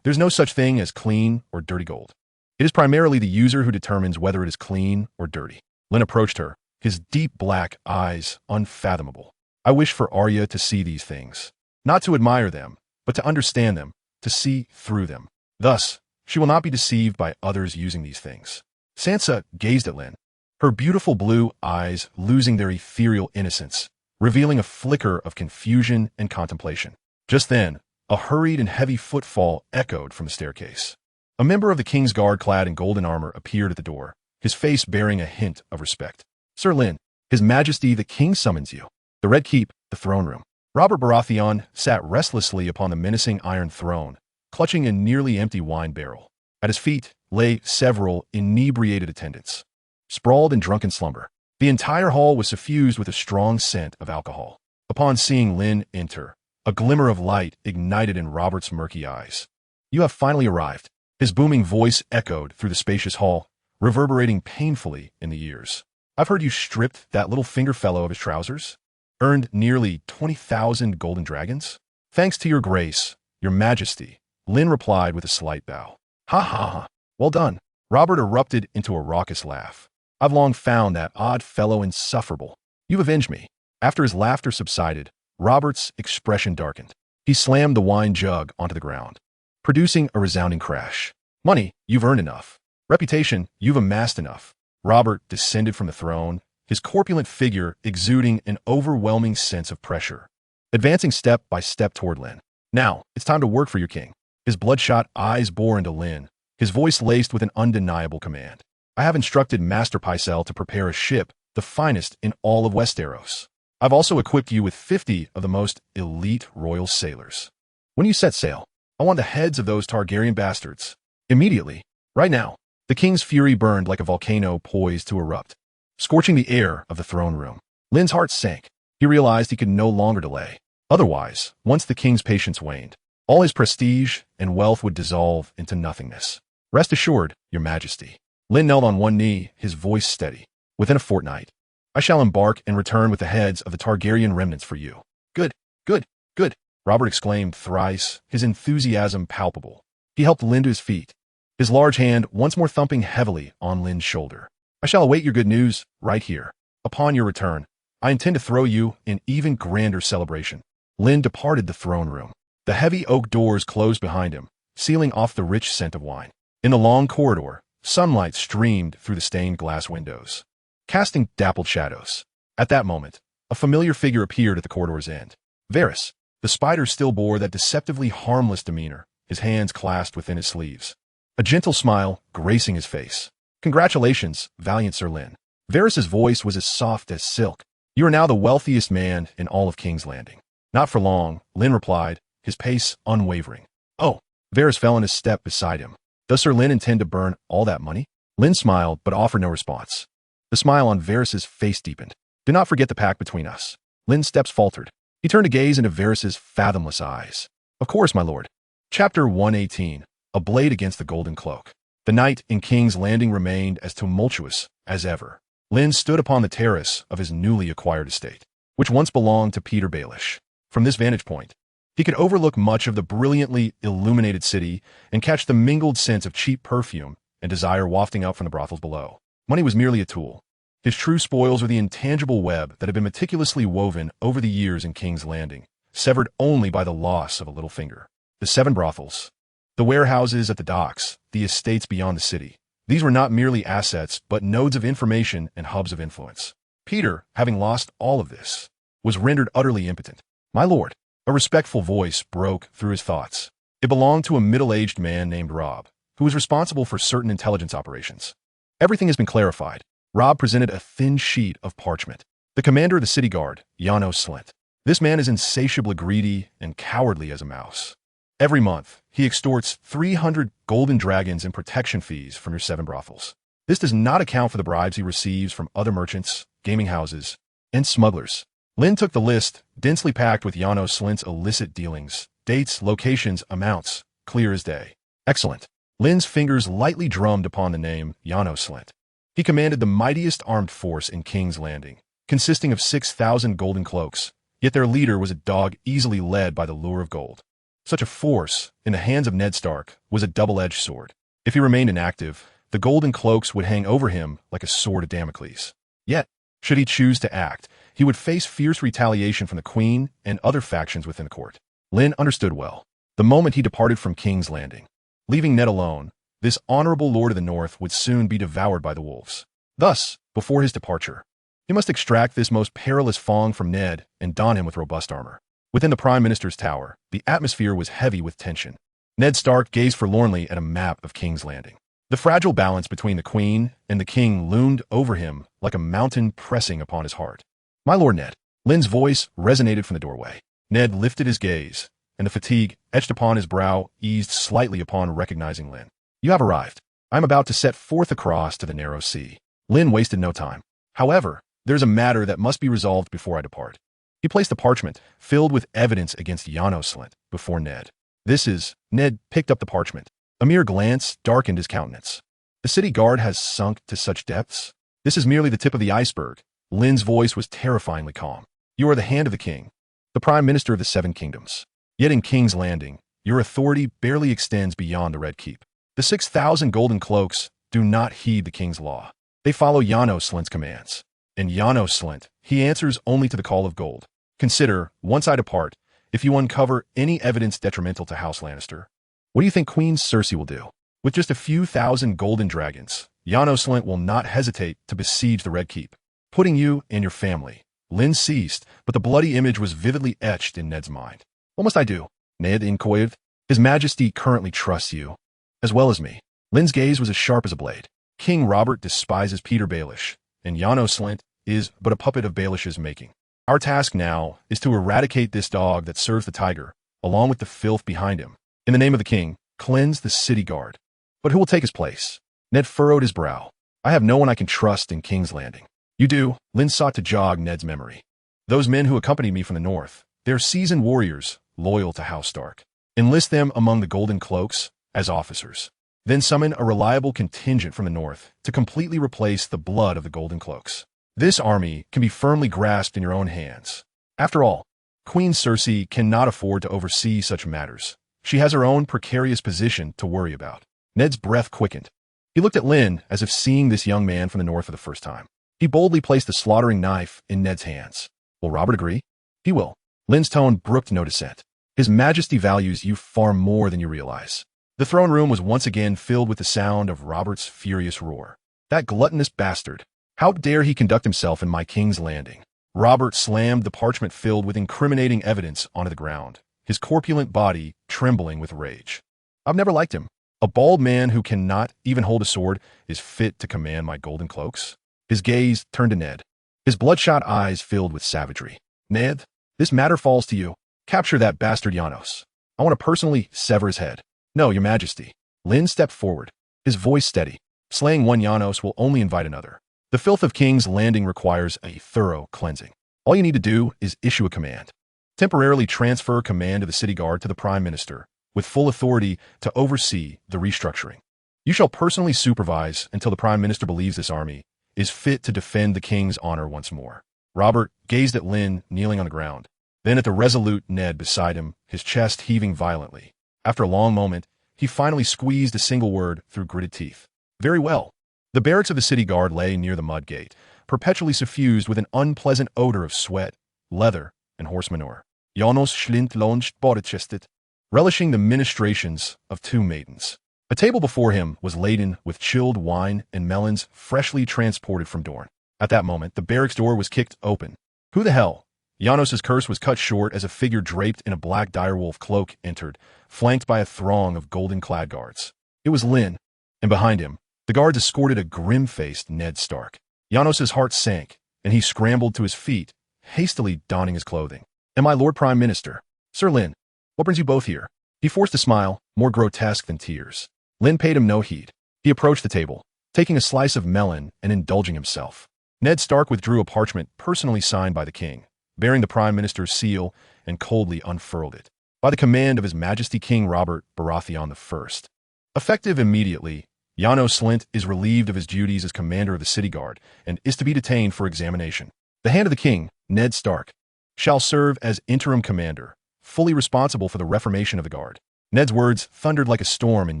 There's no such thing as clean or dirty gold. It is primarily the user who determines whether it is clean or dirty. Lynn approached her, his deep black eyes unfathomable. I wish for Arya to see these things, not to admire them, but to understand them, to see through them. Thus, she will not be deceived by others using these things. Sansa gazed at Lynn, her beautiful blue eyes losing their ethereal innocence, revealing a flicker of confusion and contemplation. Just then, a hurried and heavy footfall echoed from the staircase. A member of the King's Guard clad in golden armor appeared at the door, his face bearing a hint of respect. Sir Lynn, His Majesty the King summons you. The Red Keep, the throne room. Robert Baratheon sat restlessly upon the menacing iron throne, clutching a nearly empty wine barrel. At his feet lay several inebriated attendants, sprawled in drunken slumber. The entire hall was suffused with a strong scent of alcohol. Upon seeing Lynn enter, a glimmer of light ignited in Robert's murky eyes. You have finally arrived. His booming voice echoed through the spacious hall, reverberating painfully in the ears. I've heard you stripped that little finger fellow of his trousers? Earned nearly 20,000 golden dragons? Thanks to your grace, your majesty, Lynn replied with a slight bow. Ha ha ha. Well done. Robert erupted into a raucous laugh. I've long found that odd fellow insufferable. You've avenged me. After his laughter subsided, Robert's expression darkened. He slammed the wine jug onto the ground, producing a resounding crash. Money, you've earned enough. Reputation, you've amassed enough. Robert descended from the throne, his corpulent figure exuding an overwhelming sense of pressure, advancing step by step toward Lynn. Now, it's time to work for your king. His bloodshot eyes bore into Lynn, his voice laced with an undeniable command. I have instructed Master Pycelle to prepare a ship, the finest in all of Westeros. I've also equipped you with 50 of the most elite royal sailors. When you set sail, I want the heads of those Targaryen bastards. Immediately. Right now. The king's fury burned like a volcano poised to erupt, scorching the air of the throne room. Lynn's heart sank. He realized he could no longer delay. Otherwise, once the king's patience waned, all his prestige and wealth would dissolve into nothingness. Rest assured, your majesty. Lynn knelt on one knee, his voice steady. Within a fortnight, I shall embark and return with the heads of the Targaryen remnants for you. Good, good, good, Robert exclaimed thrice, his enthusiasm palpable. He helped Lynn to his feet, his large hand once more thumping heavily on Lynn's shoulder. I shall await your good news right here. Upon your return, I intend to throw you an even grander celebration. Lynn departed the throne room. The heavy oak doors closed behind him, sealing off the rich scent of wine. In the long corridor, sunlight streamed through the stained glass windows, casting dappled shadows. At that moment, a familiar figure appeared at the corridor's end. Varys, the spider still bore that deceptively harmless demeanor, his hands clasped within his sleeves, a gentle smile gracing his face. Congratulations, valiant Sir Lynn. Varys's voice was as soft as silk. You are now the wealthiest man in all of King's Landing. Not for long, Lynn replied, his pace unwavering. Oh, Varys fell in his step beside him. Does Sir Lynn intend to burn all that money? Lynn smiled, but offered no response. The smile on Varys's face deepened. Do not forget the pact between us. Lynn's steps faltered. He turned to gaze into Varys's fathomless eyes. Of course, my lord. Chapter 118. A Blade Against the Golden Cloak. The night in King's Landing remained as tumultuous as ever. Lynn stood upon the terrace of his newly acquired estate, which once belonged to Peter Baelish. From this vantage point, he could overlook much of the brilliantly illuminated city and catch the mingled scents of cheap perfume and desire wafting up from the brothels below. Money was merely a tool. His true spoils were the intangible web that had been meticulously woven over the years in King's Landing, severed only by the loss of a little finger. The 7 brothels, the warehouses at the docks, the estates beyond the city. These were not merely assets, but nodes of information and hubs of influence. Peter, having lost all of this, was rendered utterly impotent. My lord, a respectful voice broke through his thoughts. It belonged to a middle-aged man named Robb, who was responsible for certain intelligence operations. Everything has been clarified. Robb presented a thin sheet of parchment. The commander of the city guard, Janos Slynt. This man is insatiably greedy and cowardly as a mouse. Every month, he extorts 300 golden dragons in protection fees from your 7 brothels. This does not account for the bribes he receives from other merchants, gaming houses, and smugglers. Lynn took the list, densely packed with Janos Slynt's illicit dealings, dates, locations, amounts, clear as day. Excellent. Lynn's fingers lightly drummed upon the name Janos Slynt. He commanded the mightiest armed force in King's Landing, consisting of 6,000 golden cloaks, yet their leader was a dog easily led by the lure of gold. Such a force, in the hands of Ned Stark, was a double-edged sword. If he remained inactive, the golden cloaks would hang over him like a sword of Damocles. Yet, should he choose to act, he would face fierce retaliation from the Queen and other factions within the court. Lynn understood well. The moment he departed from King's Landing, leaving Ned alone, this honorable Lord of the North would soon be devoured by the wolves. Thus, before his departure, he must extract this most perilous Fong from Ned and don him with robust armor. Within the Prime Minister's tower, the atmosphere was heavy with tension. Ned Stark gazed forlornly at a map of King's Landing. The fragile balance between the Queen and the King loomed over him like a mountain pressing upon his heart. My lord Ned. Lynn's voice resonated from the doorway. Ned lifted his gaze, and the fatigue etched upon his brow eased slightly upon recognizing Lynn. You have arrived. I am about to set forth across to the narrow sea. Lynn wasted no time. However, there's a matter that must be resolved before I depart. He placed a parchment, filled with evidence against Janos Slynt, before Ned. This is... Ned picked up the parchment. A mere glance darkened his countenance. The city guard has sunk to such depths? This is merely the tip of the iceberg. Lynn's voice was terrifyingly calm. You are the hand of the king, the prime minister of the 7 kingdoms. Yet in King's Landing, your authority barely extends beyond the Red Keep. The 6,000 golden cloaks do not heed the king's law. They follow Janos Slynt's commands. And Janos Slynt, he answers only to the call of gold. Consider, once I depart, if you uncover any evidence detrimental to House Lannister. What do you think Queen Cersei will do? With just a few thousand golden dragons, Janos Slynt will not hesitate to besiege the Red Keep, putting you and your family. Lynn ceased, but the bloody image was vividly etched in Ned's mind. What must I do? Ned inquired. His Majesty currently trusts you, as well as me. Lynn's gaze was as sharp as a blade. King Robert despises Peter Baelish, and Janos Slynt is but a puppet of Baelish's making. Our task now is to eradicate this dog that serves the tiger, along with the filth behind him. In the name of the king, cleanse the city guard. But who will take his place? Ned furrowed his brow. I have no one I can trust in King's Landing. You do. Lynn sought to jog Ned's memory. Those men who accompanied me from the north, they're seasoned warriors, loyal to House Stark. Enlist them among the Golden Cloaks as officers. Then summon a reliable contingent from the north to completely replace the blood of the Golden Cloaks. This army can be firmly grasped in your own hands. After all, Queen Cersei cannot afford to oversee such matters. She has her own precarious position to worry about. Ned's breath quickened. He looked at Lynn as if seeing this young man from the north for the first time. He boldly placed the slaughtering knife in Ned's hands. Will Robert agree? He will. Lynn's tone brooked no dissent. His Majesty values you far more than you realize. The throne room was once again filled with the sound of Robert's furious roar. That gluttonous bastard! How dare he conduct himself in my King's Landing? Robert slammed the parchment filled with incriminating evidence onto the ground, his corpulent body trembling with rage. I've never liked him. A bald man who cannot even hold a sword is fit to command my golden cloaks. His gaze turned to Ned, his bloodshot eyes filled with savagery. Ned, this matter falls to you. Capture that bastard Janos. I want to personally sever his head. No, your Majesty. Lynn stepped forward, his voice steady. Slaying one Janos will only invite another. The filth of King's Landing requires a thorough cleansing. All you need to do is issue a command. Temporarily transfer command of the city guard to the Prime Minister, with full authority to oversee the restructuring. You shall personally supervise until the Prime Minister believes this army is fit to defend the King's honor once more. Robert gazed at Lynn kneeling on the ground, then at the resolute Ned beside him, his chest heaving violently. After a long moment, he finally squeezed a single word through gritted teeth. Very well. The barracks of the city guard lay near the mud gate, perpetually suffused with an unpleasant odor of sweat, leather, and horse manure. Janos schlint loncht borechestet, relishing the ministrations of two maidens. A table before him was laden with chilled wine and melons freshly transported from Dorne. At that moment, the barracks door was kicked open. Who the hell? Janos's curse was cut short as a figure draped in a black direwolf cloak entered, flanked by a throng of golden-clad guards. It was Lynn, and behind him, the guards escorted a grim-faced Ned Stark. Janos's heart sank, and he scrambled to his feet, hastily donning his clothing. "Am I Lord Prime Minister? Sir Lynn, what brings you both here?" He forced a smile, more grotesque than tears. Lynn paid him no heed. He approached the table, taking a slice of melon and indulging himself. Ned Stark withdrew a parchment personally signed by the king, bearing the Prime Minister's seal, and coldly unfurled it. By the command of His Majesty King Robert Baratheon I. Effective immediately, Janos Slint is relieved of his duties as commander of the city guard and is to be detained for examination. The hand of the king, Ned Stark, shall serve as interim commander, fully responsible for the reformation of the guard. Ned's words thundered like a storm in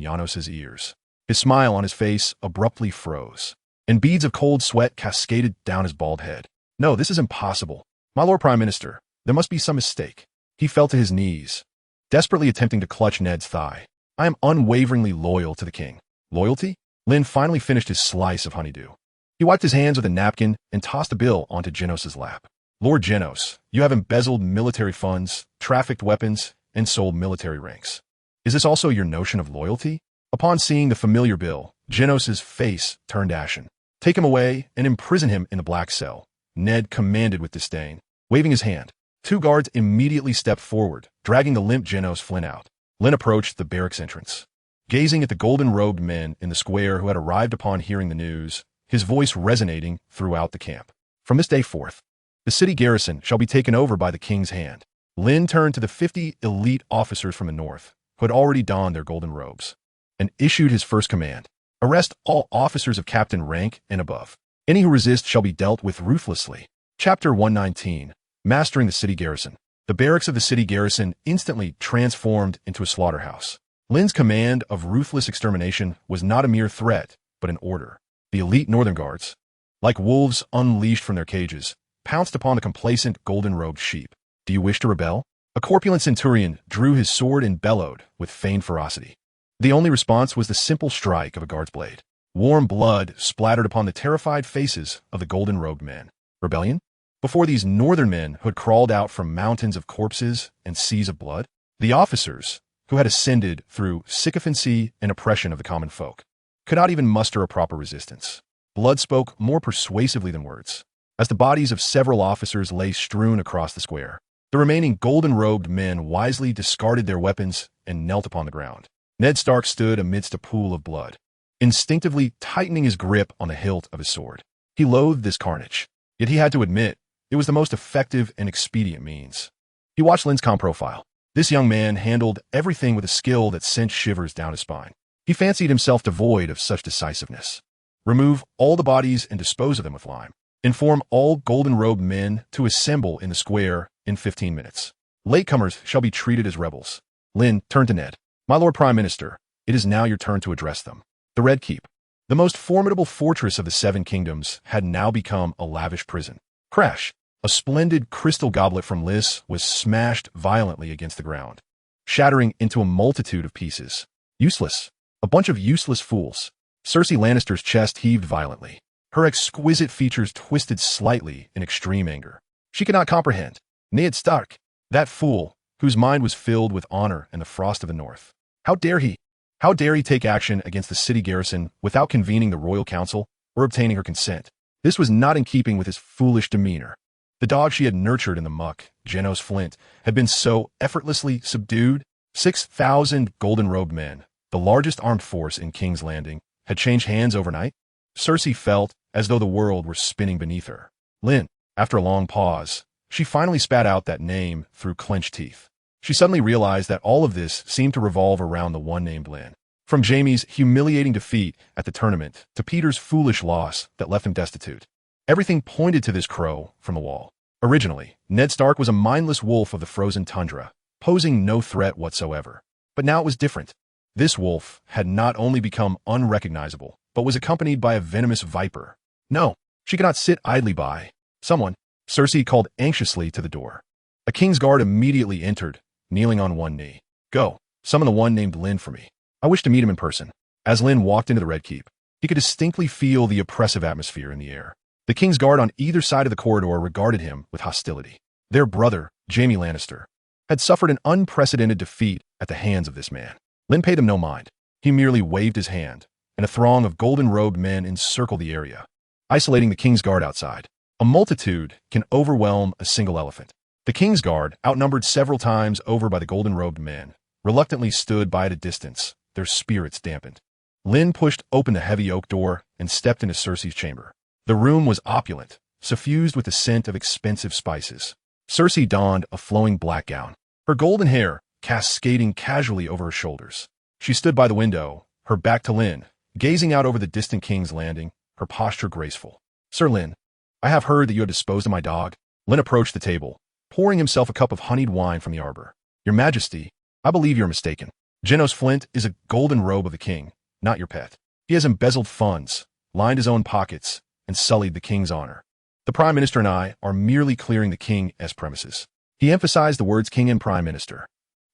Janos's ears. His smile on his face abruptly froze, and beads of cold sweat cascaded down his bald head. "No, this is impossible. My Lord Prime Minister, there must be some mistake." He fell to his knees, desperately attempting to clutch Ned's thigh. "I am unwaveringly loyal to the king." Loyalty? Lynn finally finished his slice of honeydew. He wiped his hands with a napkin and tossed a bill onto Janos's lap. "Lord Janos, you have embezzled military funds, trafficked weapons, and sold military ranks. Is this also your notion of loyalty?" Upon seeing the familiar bill, Janos's face turned ashen. "Take him away and imprison him in the black cell," Ned commanded with disdain, waving his hand. Two guards immediately stepped forward, dragging the limp Janos Flynn out. Lynn approached the barracks entrance. Gazing at the golden-robed men in the square who had arrived upon hearing the news, his voice resonating throughout the camp. "From this day forth, the city garrison shall be taken over by the king's hand." Lynn turned to the 50 elite officers from the north, who had already donned their golden robes, and issued his first command. "Arrest all officers of captain rank and above. Any who resist shall be dealt with ruthlessly." Chapter 119, Mastering the City Garrison. The barracks of the city garrison instantly transformed into a slaughterhouse. Lynn's command of ruthless extermination was not a mere threat, but an order. The elite northern guards, like wolves unleashed from their cages, pounced upon the complacent golden-robed sheep. "Do you wish to rebel?" A corpulent centurion drew his sword and bellowed with feigned ferocity. The only response was the simple strike of a guard's blade. Warm blood splattered upon the terrified faces of the golden-robed men. Rebellion? Before these northern men who had crawled out from mountains of corpses and seas of blood? The officers, who had ascended through sycophancy and oppression of the common folk, could not even muster a proper resistance. Blood spoke more persuasively than words. As the bodies of several officers lay strewn across the square, the remaining golden-robed men wisely discarded their weapons and knelt upon the ground. Ned Stark stood amidst a pool of blood, instinctively tightening his grip on the hilt of his sword. He loathed this carnage, yet he had to admit it was the most effective and expedient means. He watched Lynn's com profile. This young man handled everything with a skill that sent shivers down his spine. He fancied himself devoid of such decisiveness. Remove all the bodies and dispose of them with lime. Inform all golden-robed men to assemble in the square in 15 minutes. Latecomers shall be treated as rebels. Lynn turned to Ned. "My Lord Prime Minister, it is now your turn to address them." The Red Keep, the most formidable fortress of the Seven Kingdoms, had now become a lavish prison. Crash! A splendid crystal goblet from Lys was smashed violently against the ground, shattering into a multitude of pieces. Useless. A bunch of useless fools. Cersei Lannister's chest heaved violently. Her exquisite features twisted slightly in extreme anger. She could not comprehend. Ned Stark, that fool, whose mind was filled with honor and the frost of the north. How dare he? How dare he take action against the city garrison without convening the royal council or obtaining her consent? This was not in keeping with his foolish demeanor. The dog she had nurtured in the muck, Janos Flint, had been so effortlessly subdued. 6,000 golden-robed men, the largest armed force in King's Landing, had changed hands overnight? Cersei felt as though the world were spinning beneath her. Lynn. After a long pause, she finally spat out that name through clenched teeth. She suddenly realized that all of this seemed to revolve around the one named Lynn. From Jaime's humiliating defeat at the tournament to Peter's foolish loss that left him destitute, everything pointed to this crow from the wall. Originally, Ned Stark was a mindless wolf of the frozen tundra, posing no threat whatsoever. But now it was different. This wolf had not only become unrecognizable, but was accompanied by a venomous viper. No, she could not sit idly by. Someone, Cersei called anxiously to the door. A king's guard immediately entered, kneeling on one knee. Go, summon the one named Lynn for me. I wish to meet him in person. As Lynn walked into the Red Keep, he could distinctly feel the oppressive atmosphere in the air. The king's guard on either side of the corridor regarded him with hostility. Their brother, Jaime Lannister, had suffered an unprecedented defeat at the hands of this man. Lynn paid them no mind. He merely waved his hand, and a throng of golden-robed men encircled the area, isolating the king's guard outside. A multitude can overwhelm a single elephant. The king's guard, outnumbered several times over by the golden-robed men, reluctantly stood by at a distance, their spirits dampened. Lynn pushed open the heavy oak door and stepped into Cersei's chamber. The room was opulent, suffused with the scent of expensive spices. Cersei donned a flowing black gown, her golden hair cascading casually over her shoulders. She stood by the window, her back to Lynn, gazing out over the distant King's Landing, her posture graceful. Sir Lynn, I have heard that you have disposed of my dog. Lynn approached the table, pouring himself a cup of honeyed wine from the arbor. Your Majesty, I believe you're mistaken. Genos Flint is a golden robe of the king, not your pet. He has embezzled funds, lined his own pockets, and sullied the king's honor. The Prime Minister and I are merely clearing the king's premises. He emphasized the words king and Prime Minister.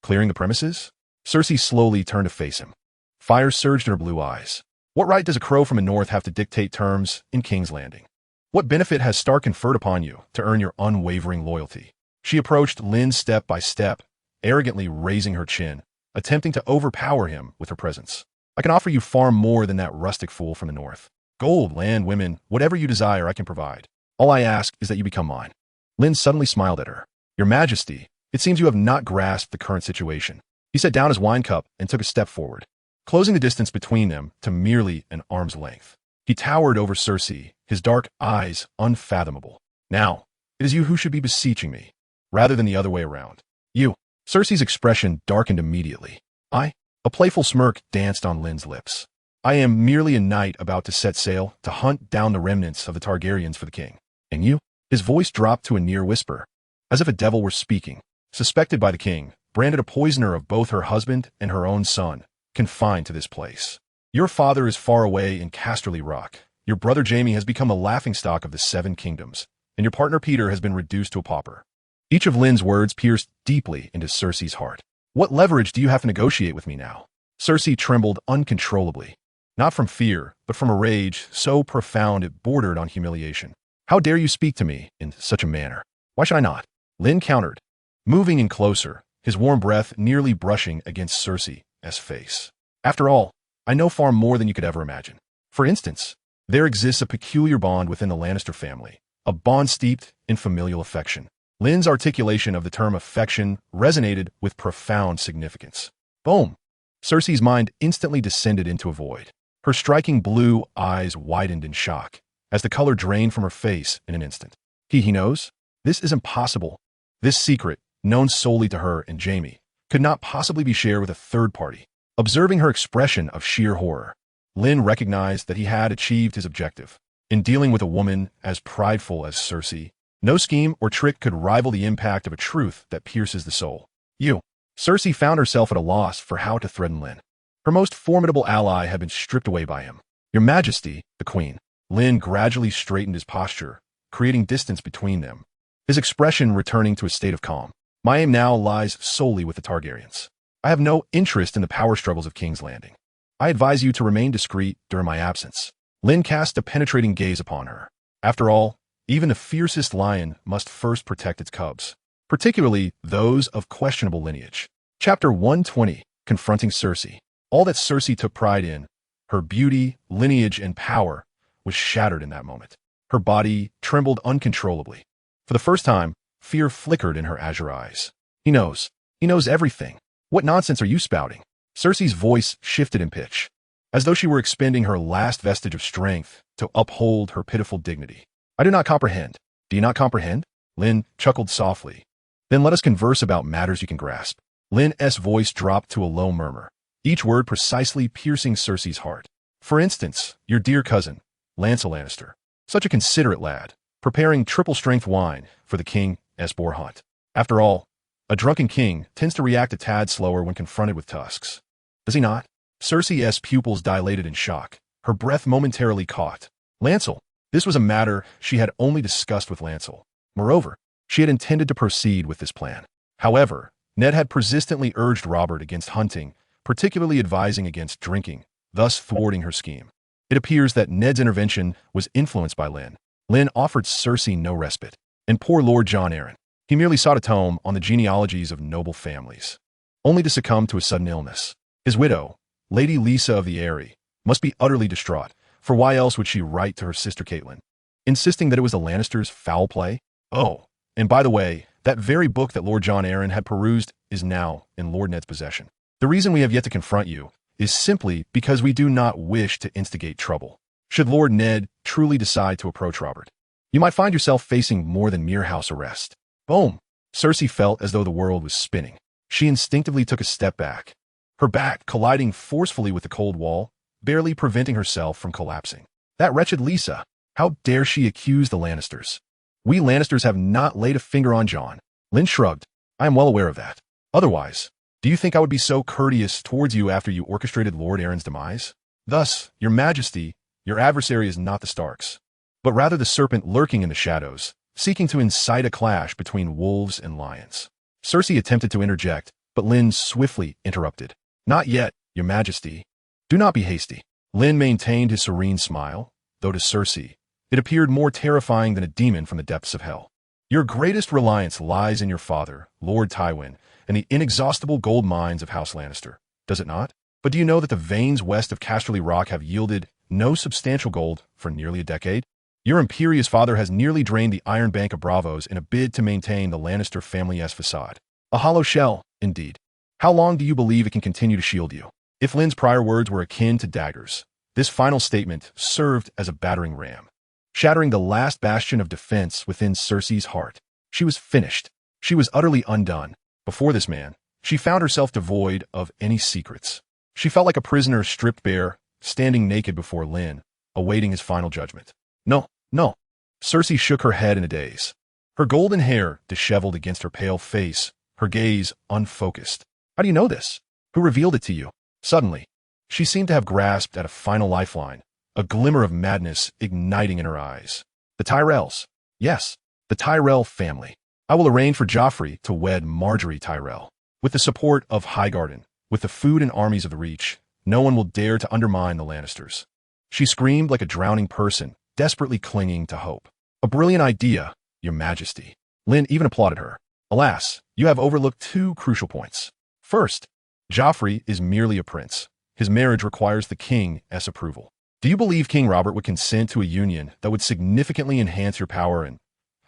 Clearing the premises? Cersei slowly turned to face him. Fire surged in her blue eyes. What right does a crow from the north have to dictate terms in King's Landing? What benefit has Stark conferred upon you to earn your unwavering loyalty? She approached Lynn step by step, arrogantly raising her chin, attempting to overpower him with her presence. I can offer you far more than that rustic fool from the north. Gold, land, women, whatever you desire I can provide. All I ask is that you become mine. Lynn suddenly smiled at her. Your Majesty, it seems you have not grasped the current situation. He set down his wine cup and took a step forward, closing the distance between them to merely an arm's length. He towered over Cersei, his dark eyes unfathomable. Now, it is you who should be beseeching me, rather than the other way around. You. Cersei's expression darkened immediately. I? A playful smirk danced on Lynn's lips. I am merely a knight about to set sail to hunt down the remnants of the Targaryens for the king. And you? His voice dropped to a near whisper, as if a devil were speaking. Suspected by the king, branded a poisoner of both her husband and her own son, confined to this place. Your father is far away in Casterly Rock. Your brother Jaime has become the laughingstock of the Seven Kingdoms, and your partner Peter has been reduced to a pauper. Each of Lynn's words pierced deeply into Cersei's heart. What leverage do you have to negotiate with me now? Cersei trembled uncontrollably, not from fear, but from a rage so profound it bordered on humiliation. How dare you speak to me in such a manner? Why should I not? Lynn countered, moving in closer, his warm breath nearly brushing against Cersei's face. After all, I know far more than you could ever imagine. For instance, there exists a peculiar bond within the Lannister family, a bond steeped in familial affection. Lynn's articulation of the term affection resonated with profound significance. Boom! Cersei's mind instantly descended into a void. Her striking blue eyes widened in shock, as the color drained from her face in an instant. He knows? This is impossible. This secret, known solely to her and Jaime, could not possibly be shared with a third party. Observing her expression of sheer horror, Lynn recognized that he had achieved his objective. In dealing with a woman as prideful as Cersei, no scheme or trick could rival the impact of a truth that pierces the soul. You. Cersei found herself at a loss for how to threaten Lynn. Her most formidable ally had been stripped away by him. Your Majesty, the Queen. Lynn gradually straightened his posture, creating distance between them, his expression returning to a state of calm. My aim now lies solely with the Targaryens. I have no interest in the power struggles of King's Landing. I advise you to remain discreet during my absence. Lynn cast a penetrating gaze upon her. After all, even the fiercest lion must first protect its cubs, particularly those of questionable lineage. Chapter 120, Confronting Cersei. All that Cersei took pride in, her beauty, lineage, and power, was shattered in that moment. Her body trembled uncontrollably. For the first time, fear flickered in her azure eyes. He knows everything. What nonsense are you spouting? Cersei's voice shifted in pitch, as though she were expending her last vestige of strength to uphold her pitiful dignity. I do not comprehend. Do you not comprehend? Lynn chuckled softly. Then let us converse about matters you can grasp. Lynn's voice dropped to a low murmur, each word precisely piercing Cersei's heart. For instance, your dear cousin, Lancel Lannister. Such a considerate lad, preparing triple-strength wine for the king's boar hunt. After all, a drunken king tends to react a tad slower when confronted with tusks. Does he not? Cersei's pupils dilated in shock, her breath momentarily caught. Lancel. This was a matter she had only discussed with Lancel. Moreover, she had intended to proceed with this plan. However, Ned had persistently urged Robert against hunting, particularly advising against drinking, thus thwarting her scheme. It appears that Ned's intervention was influenced by Lynn. Lynn offered Cersei no respite. And poor Lord Jon Arryn. He merely sought a tome on the genealogies of noble families, only to succumb to a sudden illness. His widow, Lady Lisa of the Eyrie, must be utterly distraught, for why else would she write to her sister Catelyn, insisting that it was the Lannisters' foul play? Oh, and by the way, that very book that Lord Jon Arryn had perused is now in Lord Ned's possession. The reason we have yet to confront you is simply because we do not wish to instigate trouble. Should Lord Ned truly decide to approach Robert, you might find yourself facing more than mere house arrest. Boom! Cersei felt as though the world was spinning. She instinctively took a step back, her back colliding forcefully with the cold wall, barely preventing herself from collapsing. That wretched Lisa! How dare she accuse the Lannisters? We Lannisters have not laid a finger on Jon. Lynn shrugged. I am well aware of that. Otherwise, do you think I would be so courteous towards you after you orchestrated Lord Arryn's demise? Thus, your majesty, your adversary is not the Starks, but rather the serpent lurking in the shadows, seeking to incite a clash between wolves and lions. Cersei attempted to interject, but Lynn swiftly interrupted. Not yet, your majesty. Do not be hasty. Lynn maintained his serene smile, though to Cersei, it appeared more terrifying than a demon from the depths of hell. Your greatest reliance lies in your father, Lord Tywin, and the inexhaustible gold mines of House Lannister, does it not? But do you know that the veins west of Casterly Rock have yielded no substantial gold for nearly a decade? Your imperious father has nearly drained the Iron Bank of Bravos in a bid to maintain the Lannister family's facade. A hollow shell, indeed. How long do you believe it can continue to shield you? If Lynn's prior words were akin to daggers, this final statement served as a battering ram, shattering the last bastion of defense within Cersei's heart. She was finished. She was utterly undone. Before this man, she found herself devoid of any secrets. She felt like a prisoner stripped bare, standing naked before Lynn, awaiting his final judgment. No, no. Cersei shook her head in a daze, her golden hair disheveled against her pale face, her gaze unfocused. How do you know this? Who revealed it to you? Suddenly, she seemed to have grasped at a final lifeline, a glimmer of madness igniting in her eyes. The Tyrells. Yes, the Tyrell family. I will arrange for Joffrey to wed Margaery Tyrell. With the support of Highgarden, with the food and armies of the Reach, no one will dare to undermine the Lannisters. She screamed like a drowning person, desperately clinging to hope. A brilliant idea, your majesty. Lynn even applauded her. Alas, you have overlooked two crucial points. First, Joffrey is merely a prince. His marriage requires the king's approval. Do you believe King Robert would consent to a union that would significantly enhance your power and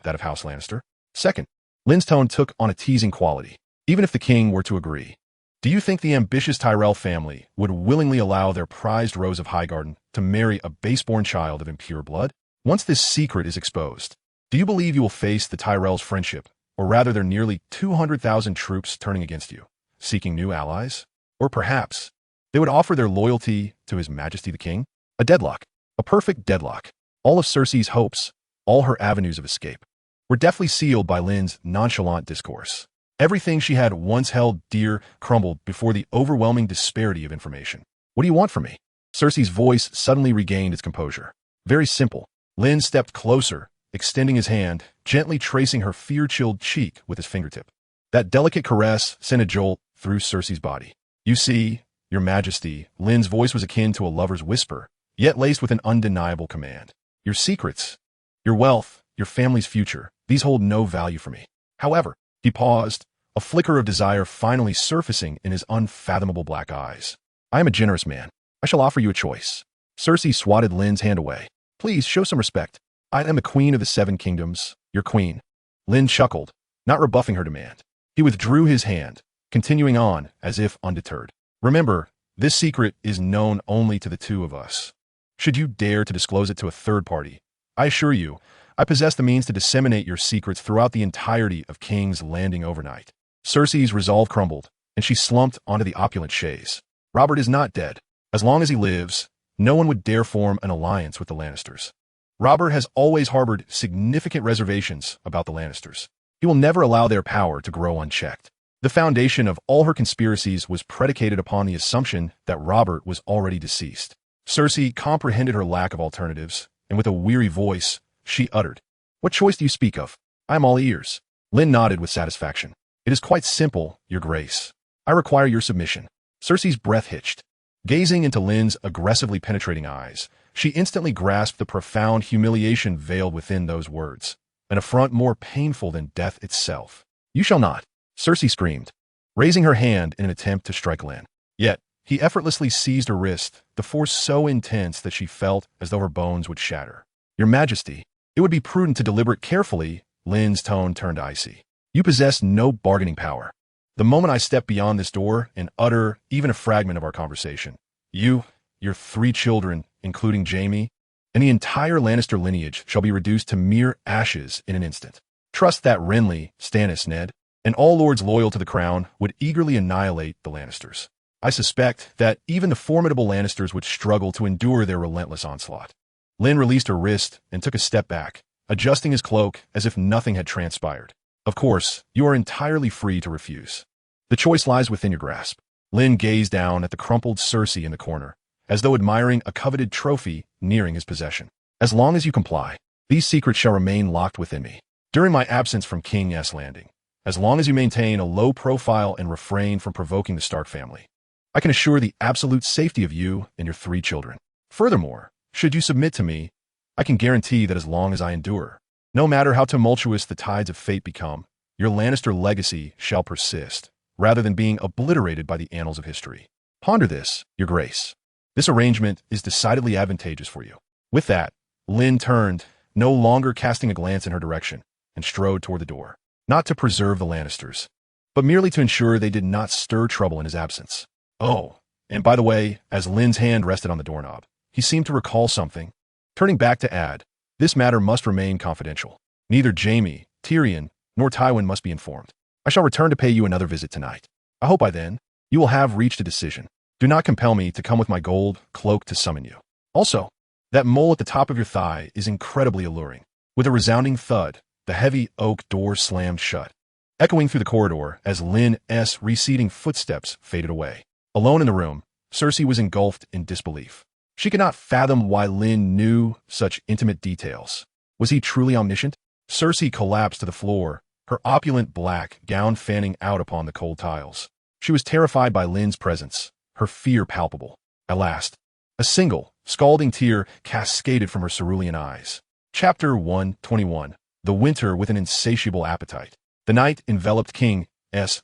that of House Lannister? Second, Lynn's tone took on a teasing quality. Even if the king were to agree, do you think the ambitious Tyrell family would willingly allow their prized Rose of Highgarden to marry a base-born child of impure blood? Once this secret is exposed, do you believe you will face the Tyrells' friendship, or rather their nearly 200,000 troops turning against you, seeking new allies? Or perhaps they would offer their loyalty to His Majesty the King? A deadlock, a perfect deadlock. All of Cersei's hopes, all her avenues of escape, were deftly sealed by Lynn's nonchalant discourse. Everything she had once held dear crumbled before the overwhelming disparity of information. What do you want from me? Cersei's voice suddenly regained its composure. Very simple. Lynn stepped closer, extending his hand, gently tracing her fear-chilled cheek with his fingertip. That delicate caress sent a jolt through Cersei's body. You see, your majesty, Lynn's voice was akin to a lover's whisper, yet laced with an undeniable command. Your secrets, your wealth, your family's future, these hold no value for me. However, he paused, a flicker of desire finally surfacing in his unfathomable black eyes. I am a generous man. I shall offer you a choice. Cersei swatted Lynn's hand away. Please show some respect. I am the Queen of the Seven Kingdoms, your queen. Lynn chuckled, not rebuffing her demand. He withdrew his hand, continuing on as if undeterred. Remember, this secret is known only to the two of us. Should you dare to disclose it to a third party, I assure you, I possess the means to disseminate your secrets throughout the entirety of King's Landing overnight. Cersei's resolve crumbled, and she slumped onto the opulent chaise. Robert is not dead. As long as he lives, no one would dare form an alliance with the Lannisters. Robert has always harbored significant reservations about the Lannisters. He will never allow their power to grow unchecked. The foundation of all her conspiracies was predicated upon the assumption that Robert was already deceased. Cersei comprehended her lack of alternatives, and with a weary voice, she uttered, "What choice do you speak of? I am all ears." Lynn nodded with satisfaction. "It is quite simple, Your Grace. I require your submission." Cersei's breath hitched. Gazing into Lynn's aggressively penetrating eyes, she instantly grasped the profound humiliation veiled within those words, an affront more painful than death itself. "You shall not," Cersei screamed, raising her hand in an attempt to strike Lynn. Yet, he effortlessly seized her wrist, the force so intense that she felt as though her bones would shatter. "Your Majesty, it would be prudent to deliberate carefully." Lynn's tone turned icy. "You possess no bargaining power. The moment I step beyond this door and utter even a fragment of our conversation, you, your 3 children, including Jaime, and the entire Lannister lineage shall be reduced to mere ashes in an instant. Trust that Renly, Stannis, Ned, and all lords loyal to the crown would eagerly annihilate the Lannisters. I suspect that even the formidable Lannisters would struggle to endure their relentless onslaught." Lynn released her wrist and took a step back, adjusting his cloak as if nothing had transpired. "Of course, you are entirely free to refuse. The choice lies within your grasp." Lynn gazed down at the crumpled Cersei in the corner, as though admiring a coveted trophy nearing his possession. "As long as you comply, these secrets shall remain locked within me. During my absence from King's Landing, as long as you maintain a low profile and refrain from provoking the Stark family, I can assure the absolute safety of you and your 3 children. Furthermore, should you submit to me, I can guarantee that as long as I endure, no matter how tumultuous the tides of fate become, your Lannister legacy shall persist, rather than being obliterated by the annals of history. Ponder this, Your Grace. This arrangement is decidedly advantageous for you." With that, Lynn turned, no longer casting a glance in her direction, and strode toward the door, not to preserve the Lannisters, but merely to ensure they did not stir trouble in his absence. "Oh, and by the way," as Lynn's hand rested on the doorknob, he seemed to recall something, turning back to add, "This matter must remain confidential. Neither Jaime, Tyrion, nor Tywin must be informed. I shall return to pay you another visit tonight. I hope by then, you will have reached a decision. Do not compel me to come with my gold cloak to summon you. Also, that mole at the top of your thigh is incredibly alluring." With a resounding thud, the heavy oak door slammed shut, echoing through the corridor as Lynn's receding footsteps faded away. Alone in the room, Cersei was engulfed in disbelief. She could not fathom why Lynn knew such intimate details. Was he truly omniscient? Cersei collapsed to the floor, her opulent black gown fanning out upon the cold tiles. She was terrified by Lynn's presence, her fear palpable. At last, a single, scalding tear cascaded from her cerulean eyes. Chapter 121. The Winter with an Insatiable Appetite. The night enveloped King's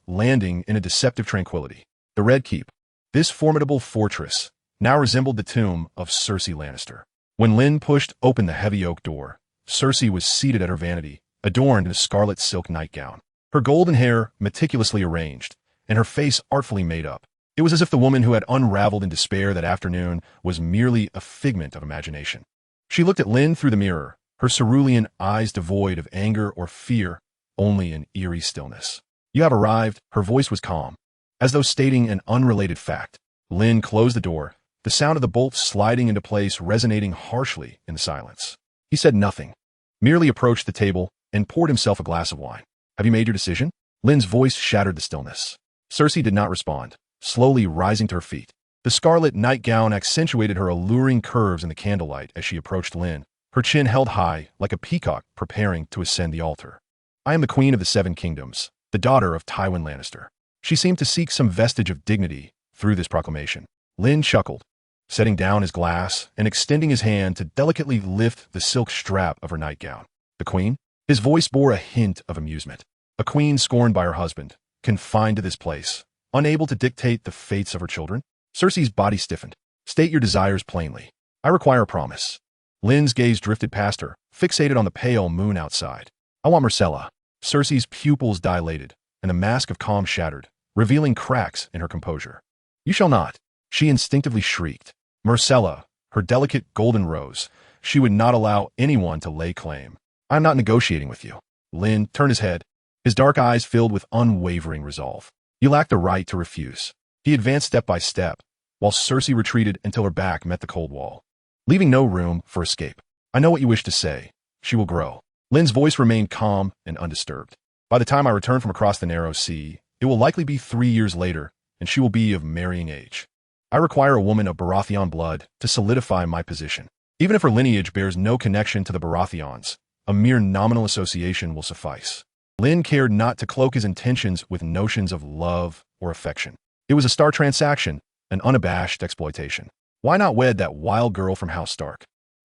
Landing in a deceptive tranquility. The Red Keep, this formidable fortress, now resembled the tomb of Cersei Lannister. When Lynn pushed open the heavy oak door, Cersei was seated at her vanity, adorned in a scarlet silk nightgown, her golden hair meticulously arranged, and her face artfully made up. It was as if the woman who had unraveled in despair that afternoon was merely a figment of imagination. She looked at Lynn through the mirror, her cerulean eyes devoid of anger or fear, only an eerie stillness. "You have arrived," her voice was calm, as though stating an unrelated fact. Lynn closed the door, the sound of the bolts sliding into place resonating harshly in the silence. He said nothing, merely approached the table and poured himself a glass of wine. "Have you made your decision?" Lynn's voice shattered the stillness. Cersei did not respond, slowly rising to her feet. The scarlet nightgown accentuated her alluring curves in the candlelight as she approached Lynn, her chin held high like a peacock preparing to ascend the altar. "I am the Queen of the 7 Kingdoms, the daughter of Tywin Lannister." She seemed to seek some vestige of dignity through this proclamation. Lynn chuckled, setting down his glass and extending his hand to delicately lift the silk strap of her nightgown. "The Queen?" His voice bore a hint of amusement. "A queen scorned by her husband, confined to this place, unable to dictate the fates of her children?" Cersei's body stiffened. "State your desires plainly. I require a promise." Lynn's gaze drifted past her, fixated on the pale moon outside. "I want Myrcella." Cersei's pupils dilated, and the mask of calm shattered, revealing cracks in her composure. You shall not. She instinctively shrieked. Myrcella, her delicate golden rose, she would not allow anyone to lay claim. I am not negotiating with you. Lynn turned his head, his dark eyes filled with unwavering resolve. You lack the right to refuse. He advanced step by step, while Cersei retreated until her back met the cold wall, leaving no room for escape. I know what you wish to say. She will grow. Lynn's voice remained calm and undisturbed. By the time I return from across the narrow sea, it will likely be 3 years later, and she will be of marrying age. I require a woman of Baratheon blood to solidify my position. Even if her lineage bears no connection to the Baratheons, a mere nominal association will suffice. Lynn cared not to cloak his intentions with notions of love or affection. It was a star transaction, an unabashed exploitation. Why not wed that wild girl from House Stark?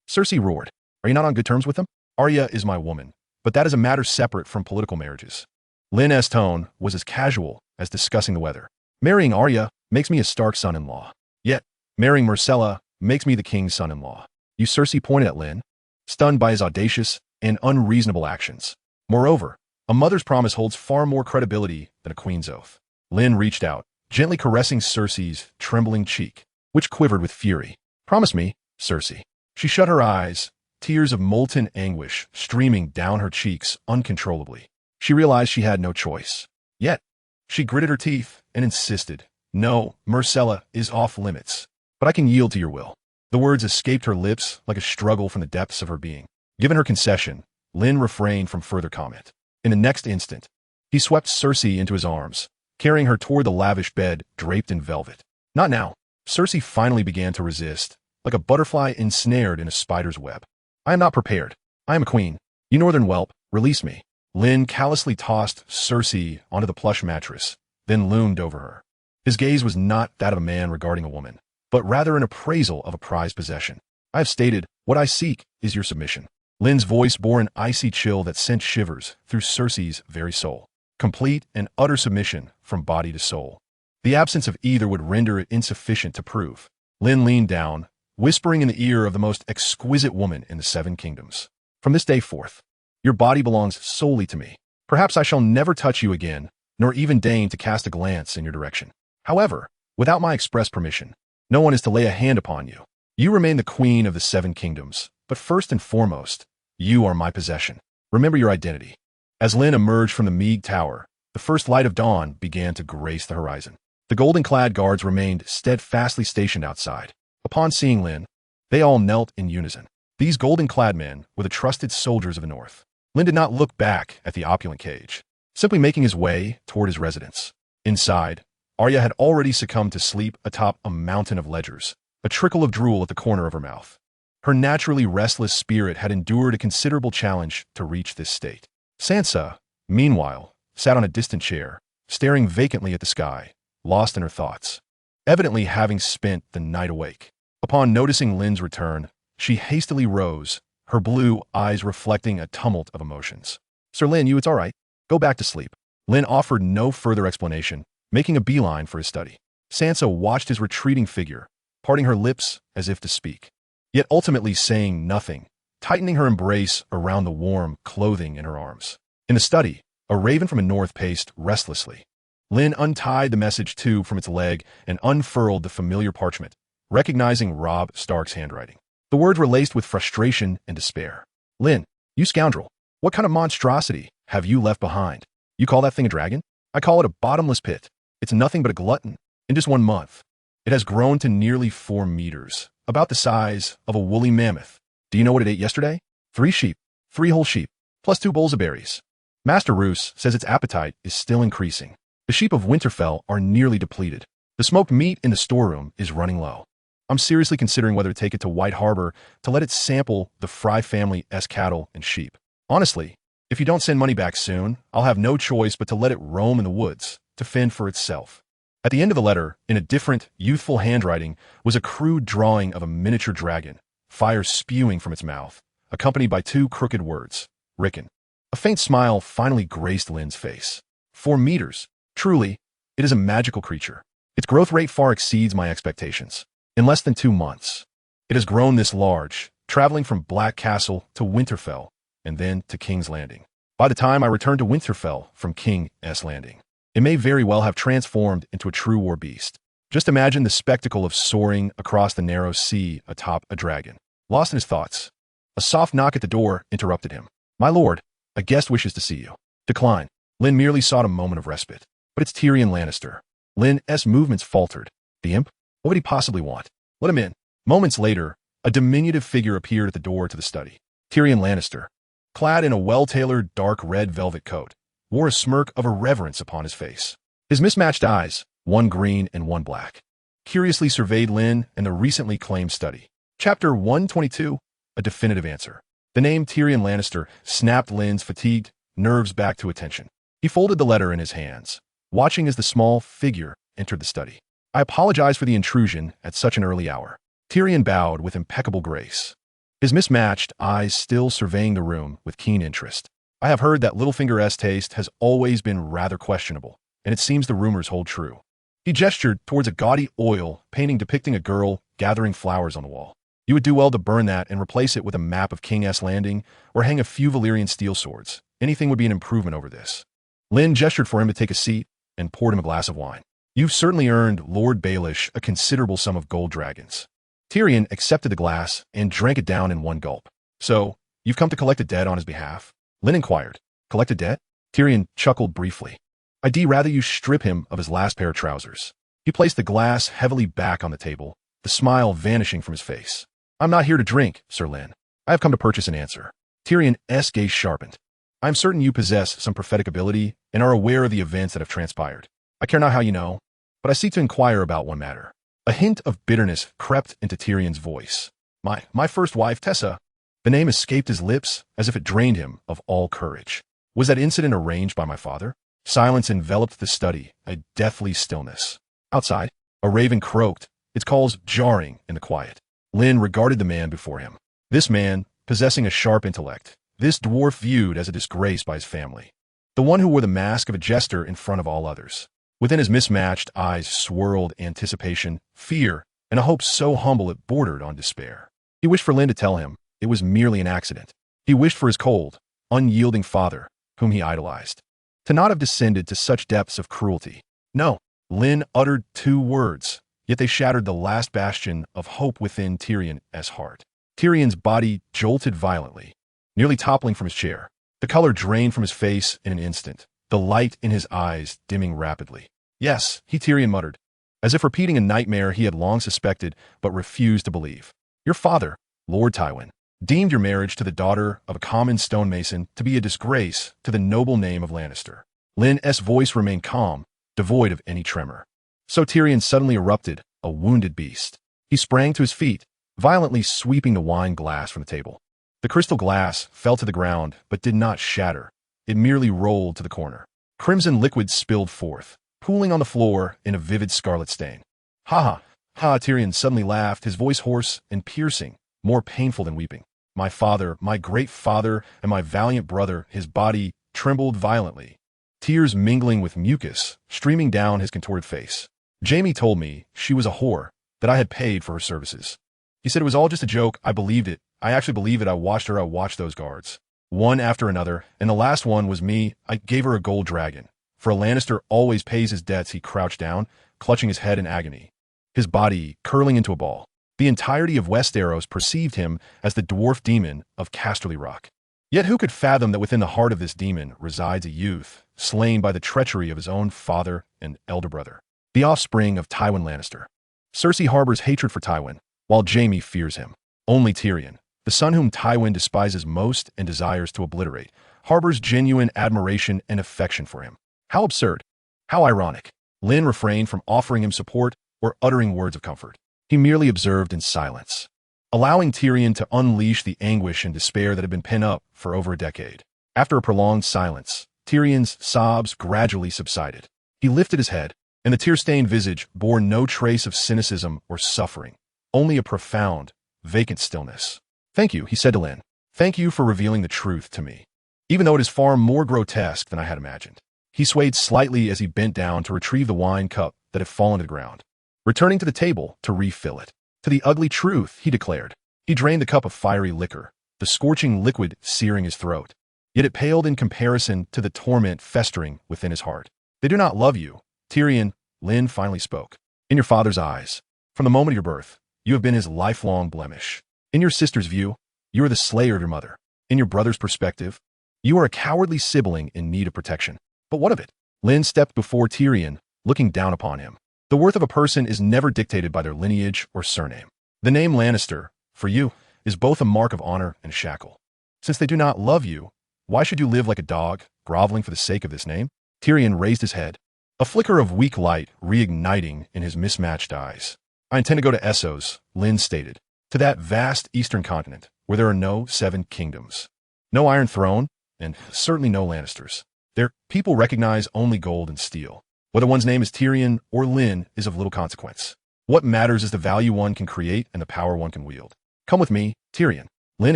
Cersei roared. Are you not on good terms with him? Arya is my woman, but that is a matter separate from political marriages. Lynn's tone was as casual as discussing the weather. Marrying Arya makes me a Stark son-in-law. Yet, marrying Myrcella makes me the king's son-in-law. You Cersei pointed at Lynn, stunned by his audacious and unreasonable actions. Moreover, a mother's promise holds far more credibility than a queen's oath. Lynn reached out, gently caressing Cersei's trembling cheek, which quivered with fury. Promise me, Cersei. She shut her eyes, tears of molten anguish streaming down her cheeks uncontrollably. She realized she had no choice. Yet, she gritted her teeth and insisted, No, Myrcella is off limits, but I can yield to your will. The words escaped her lips like a struggle from the depths of her being. Given her concession, Lynn refrained from further comment. In the next instant, he swept Cersei into his arms, carrying her toward the lavish bed draped in velvet. Not now. Cersei finally began to resist, like a butterfly ensnared in a spider's web. I am not prepared. I am a queen. You northern whelp, release me. Lynn callously tossed Cersei onto the plush mattress, then loomed over her. His gaze was not that of a man regarding a woman, but rather an appraisal of a prized possession. I have stated, what I seek is your submission. Lynn's voice bore an icy chill that sent shivers through Cersei's very soul. Complete and utter submission from body to soul. The absence of either would render it insufficient to prove. Lynn leaned down, whispering in the ear of the most exquisite woman in the Seven Kingdoms. From this day forth, your body belongs solely to me. Perhaps I shall never touch you again, nor even deign to cast a glance in your direction. However, without my express permission, no one is to lay a hand upon you. You remain the queen of the Seven Kingdoms, but first and foremost, you are my possession. Remember your identity. As Lynn emerged from the Mead Tower, the first light of dawn began to grace the horizon. The golden-clad guards remained steadfastly stationed outside. Upon seeing Lynn, they all knelt in unison. These golden-clad men were the trusted soldiers of the North. Lynn did not look back at the opulent cage, simply making his way toward his residence. Inside, Arya had already succumbed to sleep atop a mountain of ledgers, a trickle of drool at the corner of her mouth. Her naturally restless spirit had endured a considerable challenge to reach this state. Sansa, meanwhile, sat on a distant chair, staring vacantly at the sky, lost in her thoughts, evidently having spent the night awake. Upon noticing Lynn's return, she hastily rose, her blue eyes reflecting a tumult of emotions. Sir Lynn, it's all right. Go back to sleep. Lynn offered no further explanation, making a beeline for his study. Sansa watched his retreating figure, parting her lips as if to speak, yet ultimately saying nothing, tightening her embrace around the warm clothing in her arms. In the study, a raven from the north paced restlessly. Lynn untied the message tube from its leg and unfurled the familiar parchment, recognizing Robb Stark's handwriting. The words were laced with frustration and despair. Lynn, you scoundrel, what kind of monstrosity have you left behind? You call that thing a dragon? I call it a bottomless pit. It's nothing but a glutton. In just 1 month, it has grown to nearly 4 meters, about the size of a woolly mammoth. Do you know what it ate yesterday? 3 sheep, 3 whole sheep, plus 2 bowls of berries. Master Roose says its appetite is still increasing. The sheep of Winterfell are nearly depleted. The smoked meat in the storeroom is running low. I'm seriously considering whether to take it to White Harbor to let it sample the Fry family's cattle and sheep. Honestly, if you don't send money back soon, I'll have no choice but to let it roam in the woods to fend for itself. At the end of the letter, in a different, youthful handwriting, was a crude drawing of a miniature dragon, fire spewing from its mouth, accompanied by 2 crooked words, Rickon. A faint smile finally graced Lynn's face. 4 meters. Truly, it is a magical creature. Its growth rate far exceeds my expectations. In less than 2 months, it has grown this large, traveling from Black Castle to Winterfell, and then to King's Landing. By the time I return to Winterfell from King's Landing, it may very well have transformed into a true war beast. Just imagine the spectacle of soaring across the narrow sea atop a dragon. Lost in his thoughts, a soft knock at the door interrupted him. "My lord, a guest wishes to see you." "Decline." Lynn merely sought a moment of respite. "But it's Tyrion Lannister." Lynn's movements faltered. The imp? What would he possibly want? "Let him in." Moments later, a diminutive figure appeared at the door to the study. Tyrion Lannister, clad in a well-tailored dark red velvet coat, wore a smirk of irreverence upon his face. His mismatched eyes, one green and one black, curiously surveyed Lynn and the recently claimed study. Chapter 122, A Definitive Answer. The name Tyrion Lannister snapped Lynn's fatigued nerves back to attention. He folded the letter in his hands, watching as the small figure entered the study. "I apologize for the intrusion at such an early hour." Tyrion bowed with impeccable grace, his mismatched eyes still surveying the room with keen interest. "I have heard that Littlefinger's taste has always been rather questionable, and it seems the rumors hold true." He gestured towards a gaudy oil painting depicting a girl gathering flowers on the wall. "You would do well to burn that and replace it with a map of King's Landing or hang a few Valyrian steel swords. Anything would be an improvement over this." Lynn gestured for him to take a seat and poured him a glass of wine. "You've certainly earned Lord Baelish a considerable sum of gold dragons." Tyrion accepted the glass and drank it down in one gulp. "So, you've come to collect a debt on his behalf?" Lynn inquired. "Collect a debt?" Tyrion chuckled briefly. "I'd rather you strip him of his last pair of trousers." He placed the glass heavily back on the table, the smile vanishing from his face. "I'm not here to drink, Sir Lynn. I have come to purchase an answer." Tyrion's gaze sharpened. "I am certain you possess some prophetic ability and are aware of the events that have transpired. I care not how you know, but I seek to inquire about one matter." A hint of bitterness crept into Tyrion's voice. My first wife, Tessa." The name escaped his lips as if it drained him of all courage. "Was that incident arranged by my father?" Silence enveloped the study, a deathly stillness. Outside, a raven croaked, its calls jarring in the quiet. Lynn regarded the man before him. This man, possessing a sharp intellect, this dwarf viewed as a disgrace by his family. The one who wore the mask of a jester in front of all others. Within his mismatched eyes swirled anticipation, fear, and a hope so humble it bordered on despair. He wished for Lynn to tell him it was merely an accident. He wished for his cold, unyielding father, whom he idolized, to not have descended to such depths of cruelty. "No." Lynn uttered two words, yet they shattered the last bastion of hope within Tyrion's heart. Tyrion's body jolted violently, nearly toppling from his chair. The color drained from his face in an instant, the light in his eyes dimming rapidly. "Yes," Tyrion muttered, as if repeating a nightmare he had long suspected but refused to believe. "Your father, Lord Tywin, deemed your marriage to the daughter of a common stonemason to be a disgrace to the noble name of Lannister." Lynn's voice remained calm, devoid of any tremor. So Tyrion suddenly erupted, a wounded beast. He sprang to his feet, violently sweeping the wine glass from the table. The crystal glass fell to the ground but did not shatter. It merely rolled to the corner. Crimson liquid spilled forth, pooling on the floor in a vivid scarlet stain. "Ha ha, ha!" Tyrion suddenly laughed, his voice hoarse and piercing, more painful than weeping. "My father, my great father, and my valiant brother," his body trembled violently, tears mingling with mucus, streaming down his contorted face. "Jaime told me she was a whore, that I had paid for her services. He said it was all just a joke. I believed it. I actually believed it. I watched her. I watched those guards, one after another, and the last one was me. I gave her a gold dragon. For a Lannister always pays his debts." He crouched down, clutching his head in agony, his body curling into a ball. The entirety of Westeros perceived him as the dwarf demon of Casterly Rock. Yet who could fathom that within the heart of this demon resides a youth, slain by the treachery of his own father and elder brother, the offspring of Tywin Lannister. Cersei harbors hatred for Tywin, while Jaime fears him. Only Tyrion, the son whom Tywin despises most and desires to obliterate, harbors genuine admiration and affection for him. How absurd! How ironic! Lynn refrained from offering him support or uttering words of comfort. He merely observed in silence, allowing Tyrion to unleash the anguish and despair that had been pent up for over a decade. After a prolonged silence, Tyrion's sobs gradually subsided. He lifted his head, and the tear-stained visage bore no trace of cynicism or suffering, only a profound, vacant stillness. "Thank you," he said to Lynn. "Thank you for revealing the truth to me, even though it is far more grotesque than I had imagined." He swayed slightly as he bent down to retrieve the wine cup that had fallen to the ground, returning to the table to refill it. "To the ugly truth," he declared. He drained the cup of fiery liquor, the scorching liquid searing his throat. Yet it paled in comparison to the torment festering within his heart. "They do not love you, Tyrion." Lynn finally spoke. In your father's eyes, from the moment of your birth, you have been his lifelong blemish. In your sister's view, you are the slayer of your mother. In your brother's perspective, you are a cowardly sibling in need of protection. But what of it? Lynn stepped before Tyrion, looking down upon him. The worth of a person is never dictated by their lineage or surname. The name Lannister, for you, is both a mark of honor and a shackle. Since they do not love you, why should you live like a dog, groveling for the sake of this name? Tyrion raised his head, a flicker of weak light reigniting in his mismatched eyes. I intend to go to Essos, Lynn stated, to that vast eastern continent where there are no 7 kingdoms. No Iron Throne, and certainly no Lannisters. Their people recognize only gold and steel. Whether one's name is Tyrion or Lynn is of little consequence. What matters is the value one can create and the power one can wield. Come with me, Tyrion. Lynn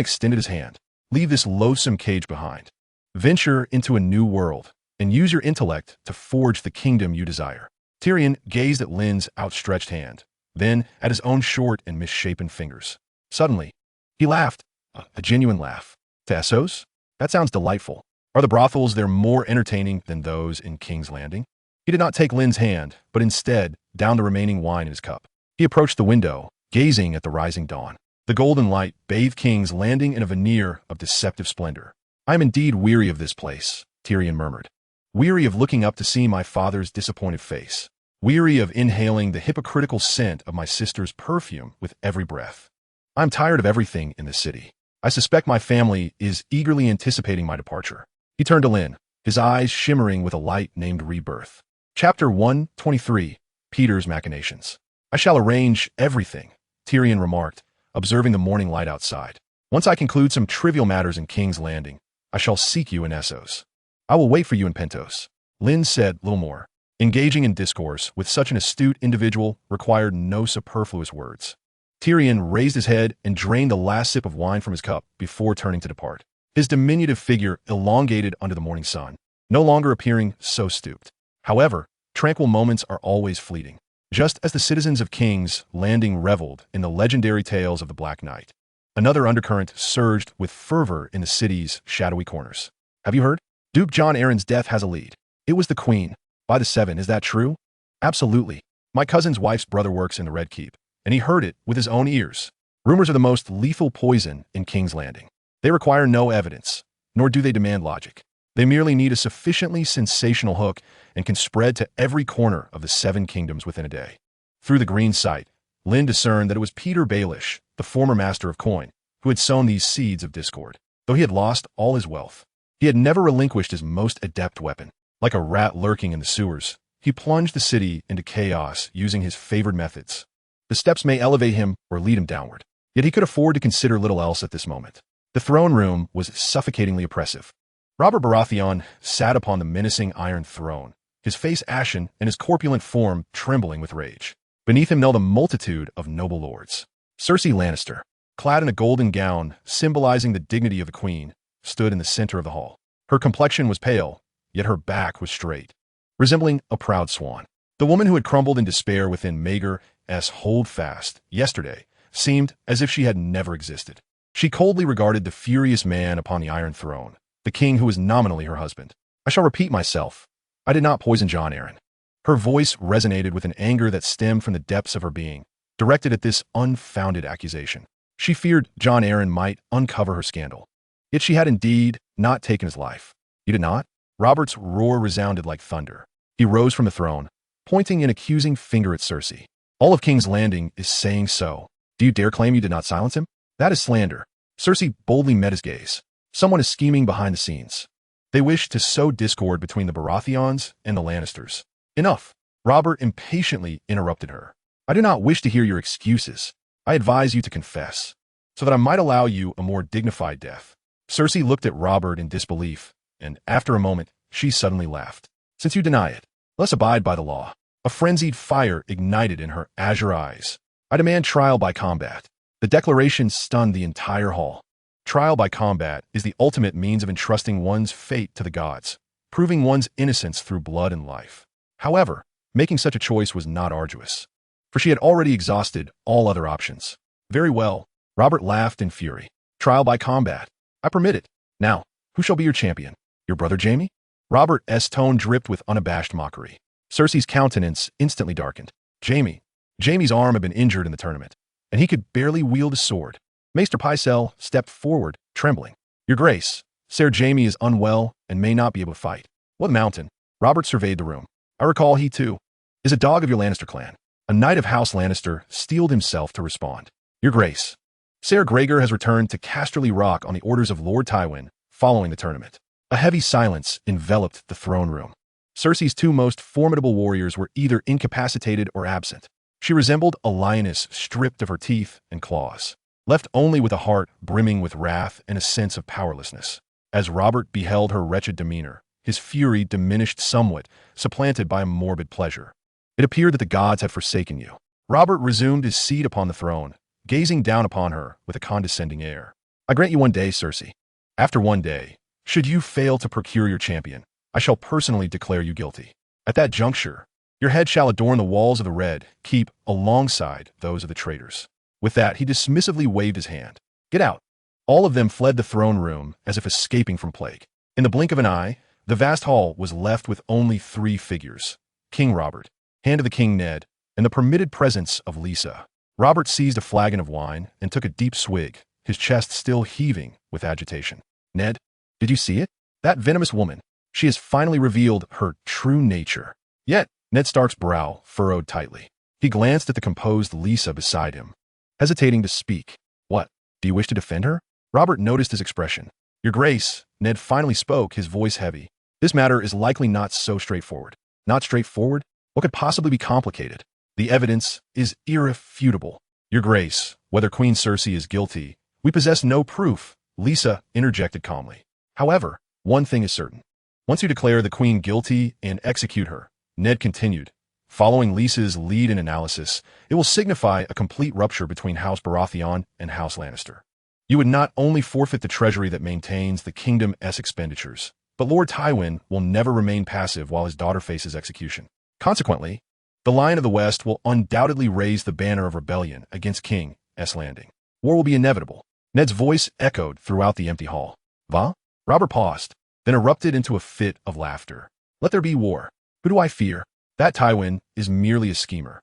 extended his hand. Leave this loathsome cage behind. Venture into a new world, and use your intellect to forge the kingdom you desire. Tyrion gazed at Lynn's outstretched hand, then at his own short and misshapen fingers. Suddenly, he laughed, a genuine laugh. To Essos? That sounds delightful. Are the brothels there more entertaining than those in King's Landing? He did not take Lynn's hand, but instead downed the remaining wine in his cup. He approached the window, gazing at the rising dawn. The golden light bathed King's Landing in a veneer of deceptive splendor. I am indeed weary of this place, Tyrion murmured. Weary of looking up to see my father's disappointed face. Weary of inhaling the hypocritical scent of my sister's perfume with every breath. I am tired of everything in this city. I suspect my family is eagerly anticipating my departure. He turned to Lynn, his eyes shimmering with a light named Rebirth. Chapter 123, Peter's Machinations. I shall arrange everything, Tyrion remarked, observing the morning light outside. Once I conclude some trivial matters in King's Landing, I shall seek you in Essos. I will wait for you in Pentos. Lynn said little more. Engaging in discourse with such an astute individual required no superfluous words. Tyrion raised his head and drained the last sip of wine from his cup before turning to depart. His diminutive figure elongated under the morning sun, no longer appearing so stooped. However, tranquil moments are always fleeting. Just as the citizens of King's Landing reveled in the legendary tales of the Black Knight, another undercurrent surged with fervor in the city's shadowy corners. Have you heard? Duke Jon Arryn's death has a lead. It was the Queen. By the 7, is that true? Absolutely. My cousin's wife's brother works in the Red Keep, and he heard it with his own ears. Rumors are the most lethal poison in King's Landing. They require no evidence, nor do they demand logic. They merely need a sufficiently sensational hook and can spread to every corner of the 7 kingdoms within a day. Through the green sight, Lynn discerned that it was Peter Baelish, the former master of coin, who had sown these seeds of discord. Though he had lost all his wealth, he had never relinquished his most adept weapon. Like a rat lurking in the sewers, he plunged the city into chaos using his favored methods. The steps may elevate him or lead him downward, yet he could afford to consider little else at this moment. The throne room was suffocatingly oppressive. Robert Baratheon sat upon the menacing Iron Throne, his face ashen and his corpulent form trembling with rage. Beneath him knelt a multitude of noble lords. Cersei Lannister, clad in a golden gown symbolizing the dignity of the queen, stood in the center of the hall. Her complexion was pale, yet her back was straight, resembling a proud swan. The woman who had crumbled in despair within Maegor's holdfast yesterday seemed as if she had never existed. She coldly regarded the furious man upon the Iron Throne, the king who was nominally her husband. I shall repeat myself. I did not poison Jon Arryn. Her voice resonated with an anger that stemmed from the depths of her being, directed at this unfounded accusation. She feared Jon Arryn might uncover her scandal. Yet she had indeed not taken his life. You did not? Robert's roar resounded like thunder. He rose from the throne, pointing an accusing finger at Cersei. All of King's Landing is saying so. Do you dare claim you did not silence him? That is slander. Cersei boldly met his gaze. Someone is scheming behind the scenes. They wish to sow discord between the Baratheons and the Lannisters. Enough. Robert impatiently interrupted her. I do not wish to hear your excuses. I advise you to confess, so that I might allow you a more dignified death. Cersei looked at Robert in disbelief, and after a moment, she suddenly laughed. Since you deny it, let's abide by the law. A frenzied fire ignited in her azure eyes. I demand trial by combat. The declaration stunned the entire hall. Trial by combat is the ultimate means of entrusting one's fate to the gods, proving one's innocence through blood and life. However, making such a choice was not arduous, for she had already exhausted all other options. Very well, Robert laughed in fury. Trial by combat. I permit it. Now, who shall be your champion? Your brother Jaime? Robert's tone dripped with unabashed mockery. Cersei's countenance instantly darkened. Jaime, Jaime's arm had been injured in the tournament, and he could barely wield his sword. Maester Pycelle stepped forward, trembling. Your Grace, Ser Jaime is unwell and may not be able to fight. What mountain? Robert surveyed the room. I recall he, too, is a dog of your Lannister clan. A knight of House Lannister steeled himself to respond. Your Grace, Ser Gregor has returned to Casterly Rock on the orders of Lord Tywin following the tournament. A heavy silence enveloped the throne room. Cersei's two most formidable warriors were either incapacitated or absent. She resembled a lioness stripped of her teeth and claws, left only with a heart brimming with wrath and a sense of powerlessness. As Robert beheld her wretched demeanor, his fury diminished somewhat, supplanted by a morbid pleasure. It appeared that the gods had forsaken you. Robert resumed his seat upon the throne, gazing down upon her with a condescending air. I grant you 1 day, Cersei. After 1 day, should you fail to procure your champion, I shall personally declare you guilty. At that juncture, your head shall adorn the walls of the Red Keep alongside those of the traitors. With that, he dismissively waved his hand. Get out. All of them fled the throne room as if escaping from plague. In the blink of an eye, the vast hall was left with only 3 figures. King Robert, Hand of the King Ned, and the permitted presence of Lysa. Robert seized a flagon of wine and took a deep swig, his chest still heaving with agitation. Ned, did you see it? That venomous woman. She has finally revealed her true nature. Yet, Ned Stark's brow furrowed tightly. He glanced at the composed Lysa beside him, hesitating to speak. What? Do you wish to defend her? Robert noticed his expression. Your Grace, Ned finally spoke, his voice heavy. This matter is likely not so straightforward. Not straightforward? What could possibly be complicated? The evidence is irrefutable. Your Grace, whether Queen Cersei is guilty, we possess no proof, Lysa interjected calmly. However, one thing is certain. Once you declare the Queen guilty and execute her, Ned continued, following Lysa's lead in analysis, it will signify a complete rupture between House Baratheon and House Lannister. You would not only forfeit the treasury that maintains the kingdom's expenditures, but Lord Tywin will never remain passive while his daughter faces execution. Consequently, the Lion of the West will undoubtedly raise the banner of rebellion against King's Landing. War will be inevitable. Ned's voice echoed throughout the empty hall. Va? Robert paused, then erupted into a fit of laughter. Let there be war. Who do I fear? That Tywin is merely a schemer,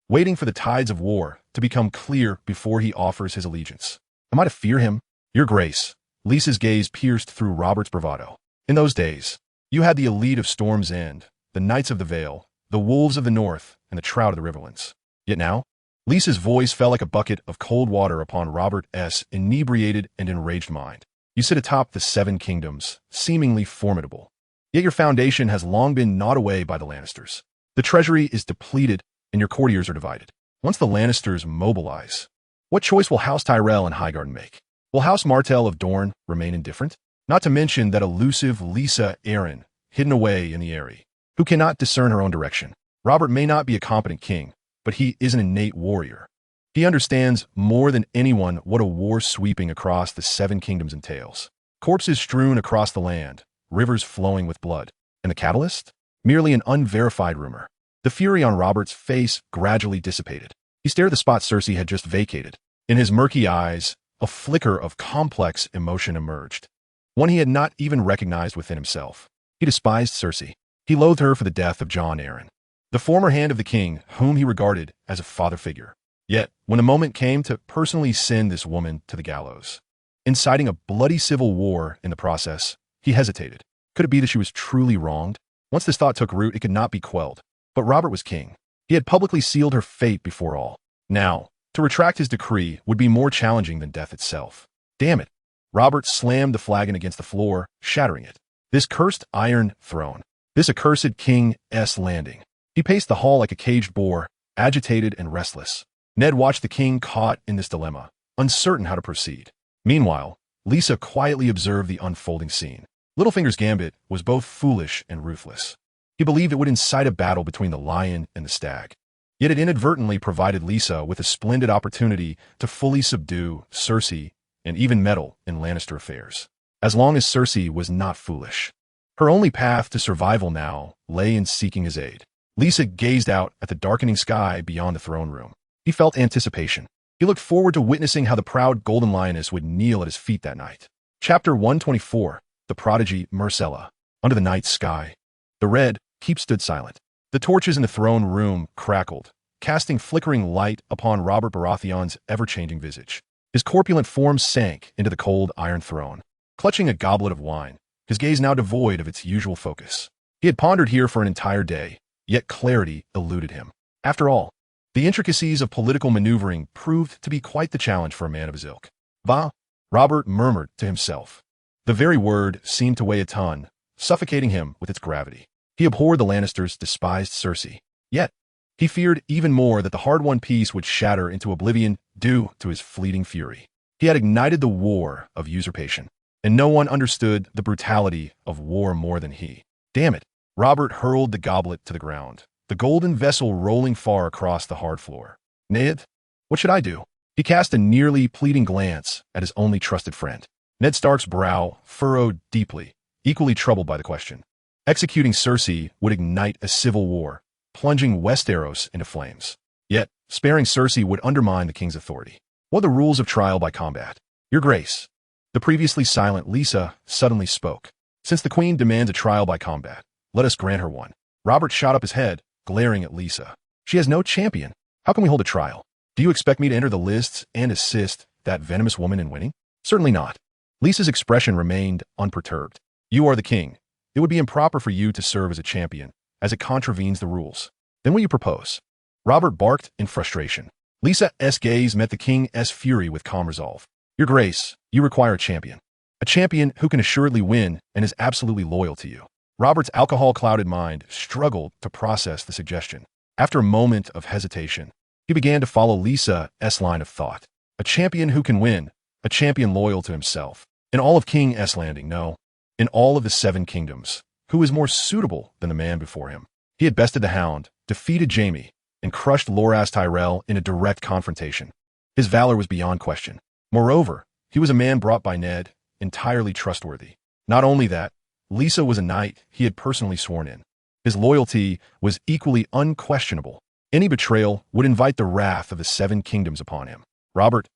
waiting for the tides of war to become clear before he offers his allegiance. Am I to fear him? Your Grace. Lysa's gaze pierced through Robert's bravado. In those days, you had the elite of Storm's End, the Knights of the Vale, the Wolves of the North, and the Trout of the Riverlands. Yet now, Lysa's voice fell like a bucket of cold water upon Robert's inebriated and enraged mind. You sit atop the 7 kingdoms, seemingly formidable. Yet your foundation has long been gnawed away by the Lannisters. The treasury is depleted, and your courtiers are divided. Once the Lannisters mobilize, what choice will House Tyrell and Highgarden make? Will House Martell of Dorne remain indifferent? Not to mention that elusive Lysa Arryn, hidden away in the Eyrie, who cannot discern her own direction. Robert may not be a competent king, but he is an innate warrior. He understands more than anyone what a war sweeping across the 7 kingdoms entails. Corpses strewn across the land, rivers flowing with blood. And the catalyst? Merely an unverified rumor. The fury on Robert's face gradually dissipated. He stared at the spot Cersei had just vacated. In his murky eyes, a flicker of complex emotion emerged, one he had not even recognized within himself. He despised Cersei. He loathed her for the death of Jon Arryn, the former Hand of the King, whom he regarded as a father figure. Yet, when the moment came to personally send this woman to the gallows, inciting a bloody civil war in the process, he hesitated. Could it be that she was truly wronged? Once this thought took root, it could not be quelled. But Robert was king. He had publicly sealed her fate before all. Now, to retract his decree would be more challenging than death itself. Damn it. Robert slammed the flagon against the floor, shattering it. This cursed iron throne. This accursed King's Landing. He paced the hall like a caged boar, agitated and restless. Ned watched the king caught in this dilemma, uncertain how to proceed. Meanwhile, Lysa quietly observed the unfolding scene. Littlefinger's gambit was both foolish and ruthless. He believed it would incite a battle between the lion and the stag. Yet it inadvertently provided Lysa with a splendid opportunity to fully subdue Cersei and even meddle in Lannister affairs. As long as Cersei was not foolish. Her only path to survival now lay in seeking his aid. Lysa gazed out at the darkening sky beyond the throne room. He felt anticipation. He looked forward to witnessing how the proud golden lioness would kneel at his feet that night. Chapter 124, The Prodigy Myrcella. Under the night sky, the Red Keep stood silent. The torches in the throne room crackled, casting flickering light upon Robert Baratheon's ever-changing visage. His corpulent form sank into the cold Iron Throne. Clutching a goblet of wine, his gaze now devoid of its usual focus. He had pondered here for an entire day, yet clarity eluded him. After all, the intricacies of political maneuvering proved to be quite the challenge for a man of his ilk. Bah! Robert murmured to himself. The very word seemed to weigh a ton, suffocating him with its gravity. He abhorred the Lannisters' despised Cersei. Yet, he feared even more that the hard-won peace would shatter into oblivion due to his fleeting fury. He had ignited the war of usurpation, and no one understood the brutality of war more than he. Damn it! Robert hurled the goblet to the ground, the golden vessel rolling far across the hard floor. Ned, what should I do? He cast a nearly pleading glance at his only trusted friend. Ned Stark's brow furrowed deeply, equally troubled by the question. Executing Cersei would ignite a civil war, plunging Westeros into flames. Yet, sparing Cersei would undermine the king's authority. What are the rules of trial by combat? Your Grace. The previously silent Lysa suddenly spoke. Since the queen demands a trial by combat, let us grant her one. Robert shot up his head, glaring at Lysa. She has no champion. How can we hold a trial? Do you expect me to enter the lists and assist that venomous woman in winning? Certainly not. Lysa's expression remained unperturbed. You are the king. It would be improper for you to serve as a champion, as it contravenes the rules. Then will you propose? Robert barked in frustration. Lysa's gaze met the king's fury with calm resolve. Your Grace, you require a champion. A champion who can assuredly win and is absolutely loyal to you. Robert's alcohol-clouded mind struggled to process the suggestion. After a moment of hesitation, he began to follow Lysa's line of thought. A champion who can win, a champion loyal to himself. In all of King's Landing, no. In all of the 7 kingdoms, who is more suitable than the man before him? He had bested the Hound, defeated Jaime, and crushed Loras Tyrell in a direct confrontation. His valor was beyond question. Moreover, he was a man brought by Ned, entirely trustworthy. Not only that, Lysa was a knight he had personally sworn in. His loyalty was equally unquestionable. Any betrayal would invite the wrath of the 7 kingdoms upon him. Robert's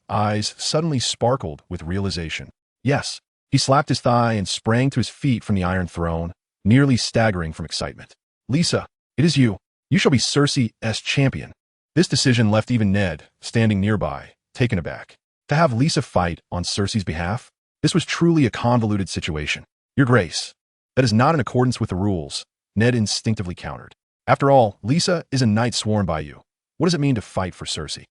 eyes suddenly sparkled with realization. Yes, he slapped his thigh and sprang to his feet from the Iron Throne, nearly staggering from excitement. Lysa, it is you. You shall be Cersei's champion. This decision left even Ned, standing nearby, taken aback. To have Lysa fight on Cersei's behalf? This was truly a convoluted situation. Your Grace, that is not in accordance with the rules, Ned instinctively countered. After all, Lysa is a knight sworn by you. What does it mean to fight for Cersei?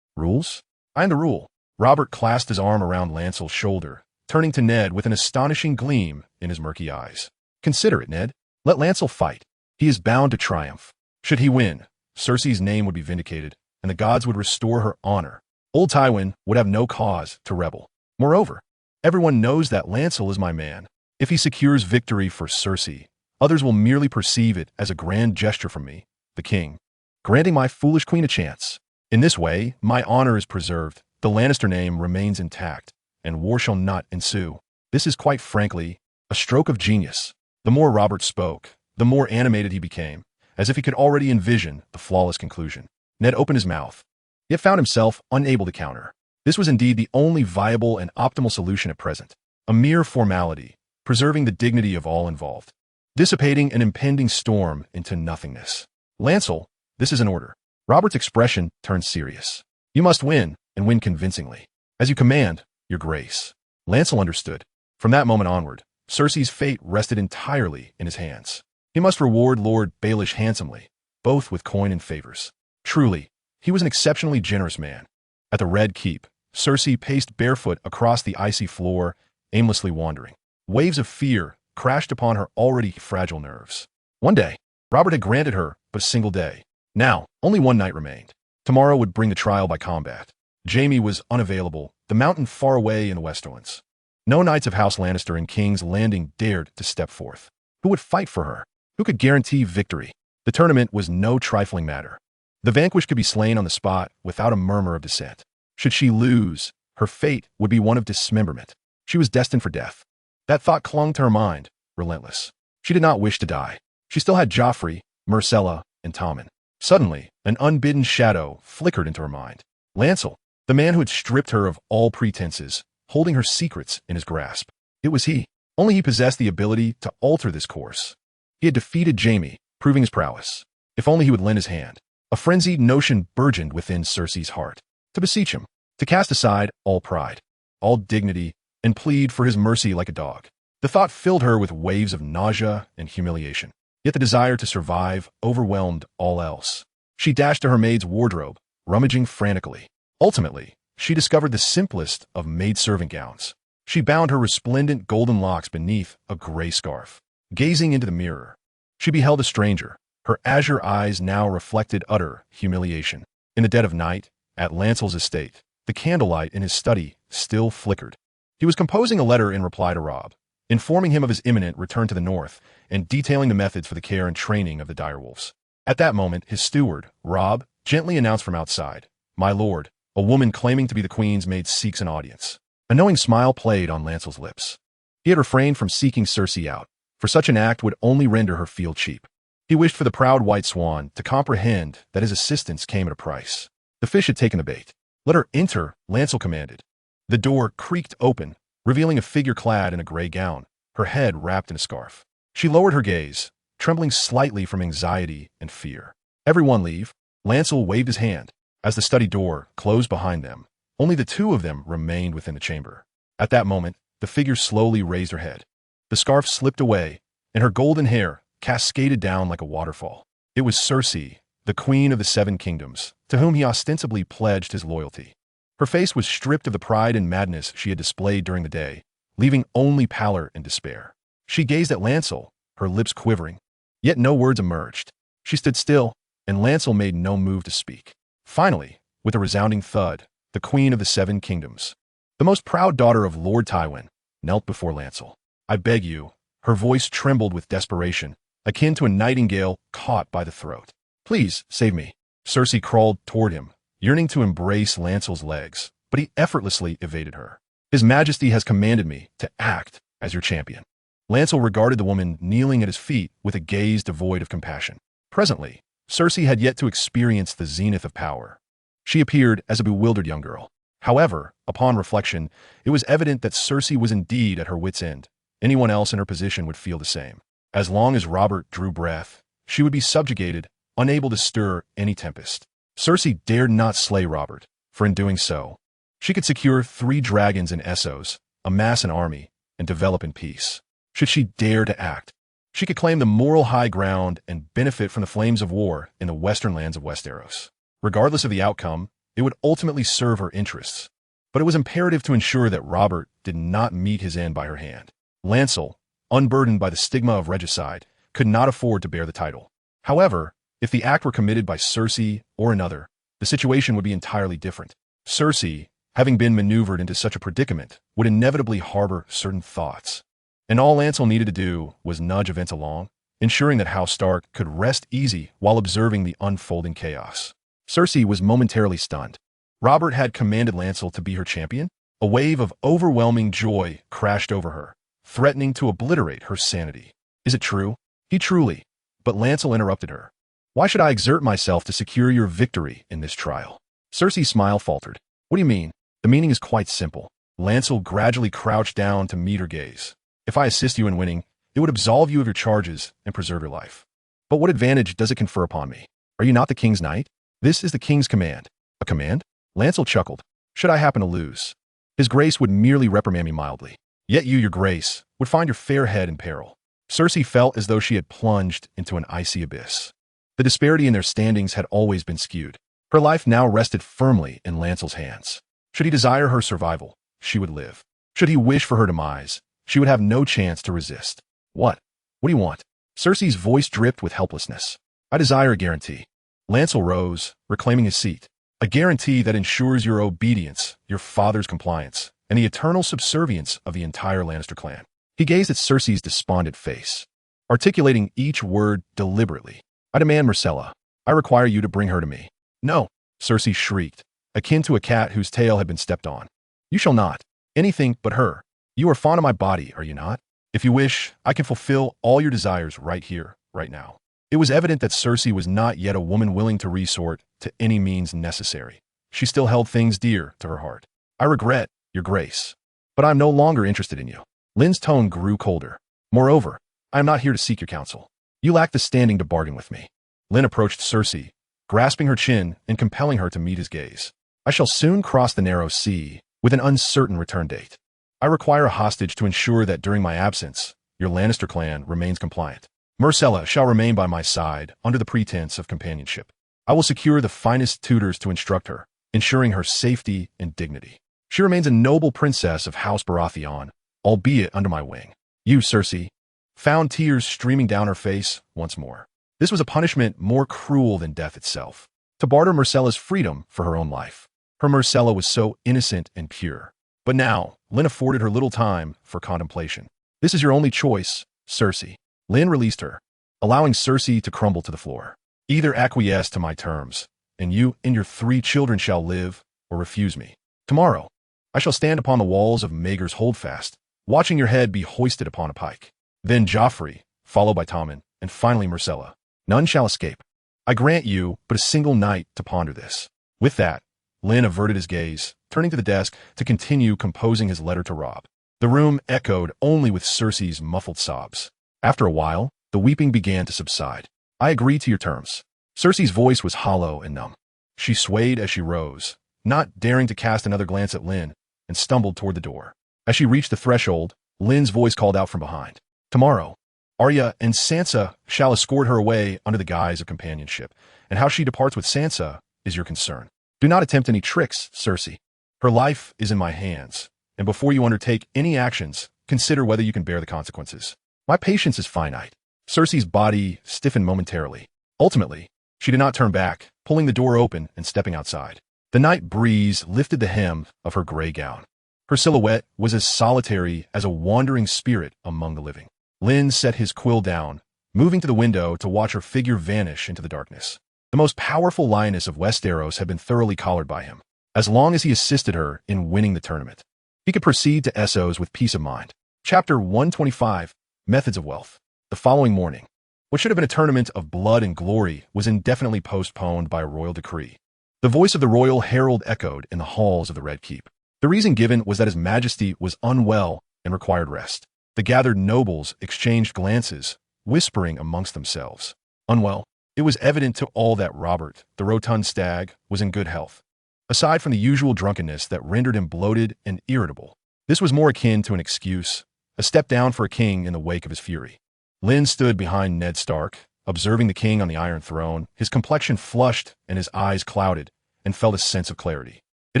Rules? I am the rule. Robert clasped his arm around Lancel's shoulder, turning to Ned with an astonishing gleam in his murky eyes. Consider it, Ned. Let Lancel fight. He is bound to triumph. Should he win, Cersei's name would be vindicated, and the gods would restore her honor. Old Tywin would have no cause to rebel. Moreover, everyone knows that Lancel is my man. If he secures victory for Cersei, others will merely perceive it as a grand gesture from me, the king, granting my foolish queen a chance. In this way, my honor is preserved, the Lannister name remains intact, and war shall not ensue. This is quite frankly a stroke of genius. The more Robert spoke, the more animated he became, as if he could already envision the flawless conclusion. Ned opened his mouth, yet found himself unable to counter. This was indeed the only viable and optimal solution at present. A mere formality, preserving the dignity of all involved, dissipating an impending storm into nothingness. Lancel, this is an order. Robert's expression turned serious. You must win, and win convincingly. As you command, Your Grace. Lancel understood. From that moment onward, Cersei's fate rested entirely in his hands. He must reward Lord Baelish handsomely, both with coin and favors. Truly, he was an exceptionally generous man. At the Red Keep, Cersei paced barefoot across the icy floor, aimlessly wandering. Waves of fear crashed upon her already fragile nerves. One day, Robert had granted her but a single day. Now, only one night remained. Tomorrow would bring the trial by combat. Jaime was unavailable, the mountain far away in the Westerlands. No knights of House Lannister in King's Landing dared to step forth. Who would fight for her? Who could guarantee victory? The tournament was no trifling matter. The vanquished could be slain on the spot without a murmur of dissent. Should she lose, her fate would be one of dismemberment. She was destined for death. That thought clung to her mind, relentless. She did not wish to die. She still had Joffrey, Myrcella, and Tommen. Suddenly, an unbidden shadow flickered into her mind. Lancel, the man who had stripped her of all pretenses, holding her secrets in his grasp. It was he. Only he possessed the ability to alter this course. He had defeated Jaime, proving his prowess. If only he would lend his hand. A frenzied notion burgeoned within Cersei's heart. To beseech him, to cast aside all pride, all dignity, and plead for his mercy like a dog. The thought filled her with waves of nausea and humiliation. Yet the desire to survive overwhelmed all else. She dashed to her maid's wardrobe, rummaging frantically. Ultimately, she discovered the simplest of maid-servant gowns. She bound her resplendent golden locks beneath a gray scarf. Gazing into the mirror, she beheld a stranger. Her azure eyes now reflected utter humiliation. In the dead of night, at Lancel's estate, the candlelight in his study still flickered. He was composing a letter in reply to Robb, informing him of his imminent return to the north and detailing the methods for the care and training of the direwolves. At that moment, his steward, Robb, gently announced from outside, "My lord, a woman claiming to be the queen's maid seeks an audience." A knowing smile played on Lancel's lips. He had refrained from seeking Cersei out, for such an act would only render her feel cheap. He wished for the proud white swan to comprehend that his assistance came at a price. The fish had taken the bait. "Let her enter," Lancel commanded. The door creaked open, revealing a figure clad in a gray gown, her head wrapped in a scarf. She lowered her gaze, trembling slightly from anxiety and fear. "Everyone leave." Lancel waved his hand. As the study door closed behind them, only the two of them remained within the chamber. At that moment, the figure slowly raised her head. The scarf slipped away, and her golden hair cascaded down like a waterfall. It was Cersei, the Queen of the Seven Kingdoms, to whom he ostensibly pledged his loyalty. Her face was stripped of the pride and madness she had displayed during the day, leaving only pallor and despair. She gazed at Lancel, her lips quivering. Yet no words emerged. She stood still, and Lancel made no move to speak. Finally, with a resounding thud, the Queen of the Seven Kingdoms, the most proud daughter of Lord Tywin, knelt before Lancel. "I beg you." Her voice trembled with desperation, akin to a nightingale caught by the throat. "Please, save me." Cersei crawled toward him, yearning to embrace Lancel's legs, but he effortlessly evaded her. "His Majesty has commanded me to act as your champion." Lancel regarded the woman kneeling at his feet with a gaze devoid of compassion. Presently, Cersei had yet to experience the zenith of power. She appeared as a bewildered young girl. However, upon reflection, it was evident that Cersei was indeed at her wit's end. Anyone else in her position would feel the same. As long as Robert drew breath, she would be subjugated, unable to stir any tempest. Cersei dared not slay Robert, for in doing so, she could secure 3 dragons in Essos, amass an army, and develop in peace. Should she dare to act, she could claim the moral high ground and benefit from the flames of war in the western lands of Westeros. Regardless of the outcome, it would ultimately serve her interests. But it was imperative to ensure that Robert did not meet his end by her hand. Lancel, unburdened by the stigma of regicide, could not afford to bear the title. However, if the act were committed by Cersei or another, the situation would be entirely different. Cersei, having been maneuvered into such a predicament, would inevitably harbor certain thoughts. And all Lancel needed to do was nudge events along, ensuring that House Stark could rest easy while observing the unfolding chaos. Cersei was momentarily stunned. Robert had commanded Lancel to be her champion? A wave of overwhelming joy crashed over her, threatening to obliterate her sanity. "Is it true?" "He truly." But Lancel interrupted her. "Why should I exert myself to secure your victory in this trial?" Cersei's smile faltered. "What do you mean?" "The meaning is quite simple." Lancel gradually crouched down to meet her gaze. "If I assist you in winning, it would absolve you of your charges and preserve your life. But what advantage does it confer upon me? Are you not the king's knight? This is the king's command." "A command?" Lancel chuckled. "Should I happen to lose, his grace would merely reprimand me mildly. Yet you, your grace, would find your fair head in peril." Cersei felt as though she had plunged into an icy abyss. The disparity in their standings had always been skewed. Her life now rested firmly in Lancel's hands. Should he desire her survival, she would live. Should he wish for her demise, she would have no chance to resist. What do you want?" Cersei's voice dripped with helplessness. "I desire a guarantee." Lancel rose, reclaiming his seat. "A guarantee that ensures your obedience, your father's compliance, and the eternal subservience of the entire Lannister clan." He gazed at Cersei's despondent face, articulating each word deliberately. "I demand Myrcella. I require you to bring her to me." "No," Cersei shrieked, akin to a cat whose tail had been stepped on. "You shall not. Anything but her. You are fond of my body, are you not? If you wish, I can fulfill all your desires right here, right now." It was evident that Cersei was not yet a woman willing to resort to any means necessary. She still held things dear to her heart. "I regret, your grace, but I am no longer interested in you." Lynn's tone grew colder. "Moreover, I am not here to seek your counsel. You lack the standing to bargain with me." Lynn approached Cersei, grasping her chin and compelling her to meet his gaze. I shall soon cross the narrow sea, with an uncertain return date. I require a hostage to ensure that during my absence, your Lannister clan remains compliant. Myrcella shall remain by my side under the pretense of companionship. I will secure the finest tutors to instruct her, ensuring her safety and dignity. She remains a noble princess of House Baratheon, albeit under my wing. You, Cersei, found tears streaming down her face once more. This was a punishment more cruel than death itself. To barter Myrcella's freedom for her own life. Her Myrcella was so innocent and pure. But now, Lynn afforded her little time for contemplation. This is your only choice, Cersei. Lynn released her, allowing Cersei to crumble to the floor. Either acquiesce to my terms, and you and your 3 children shall live, or refuse me. Tomorrow, I shall stand upon the walls of Maegor's Holdfast, watching your head be hoisted upon a pike. Then Joffrey, followed by Tommen, and finally Myrcella. None shall escape. I grant you but a single night to ponder this. With that, Lynn averted his gaze, turning to the desk to continue composing his letter to Robb. The room echoed only with Cersei's muffled sobs. After a while, the weeping began to subside. I agree to your terms. Cersei's voice was hollow and numb. She swayed as she rose, not daring to cast another glance at Lynn, and stumbled toward the door. As she reached the threshold, Lynn's voice called out from behind. Tomorrow, Arya and Sansa shall escort her away under the guise of companionship, and how she departs with Sansa is your concern. Do not attempt any tricks, Cersei. Her life is in my hands, and before you undertake any actions, consider whether you can bear the consequences. My patience is finite. Cersei's body stiffened momentarily. Ultimately, she did not turn back, pulling the door open and stepping outside. The night breeze lifted the hem of her gray gown. Her silhouette was as solitary as a wandering spirit among the living. Lynn set his quill down, moving to the window to watch her figure vanish into the darkness. The most powerful lioness of Westeros had been thoroughly collared by him. As long as he assisted her in winning the tournament, he could proceed to Essos with peace of mind. Chapter 125, Methods of Wealth. The following morning, what should have been a tournament of blood and glory was indefinitely postponed by a royal decree. The voice of the royal herald echoed in the halls of the Red Keep. The reason given was that His Majesty was unwell and required rest. The gathered nobles exchanged glances, whispering amongst themselves. Unwell. It was evident to all that Robert, the rotund stag, was in good health. Aside from the usual drunkenness that rendered him bloated and irritable, this was more akin to an excuse, a step down for a king in the wake of his fury. Lynn stood behind Ned Stark, observing the king on the Iron Throne, his complexion flushed and his eyes clouded, and felt a sense of clarity. It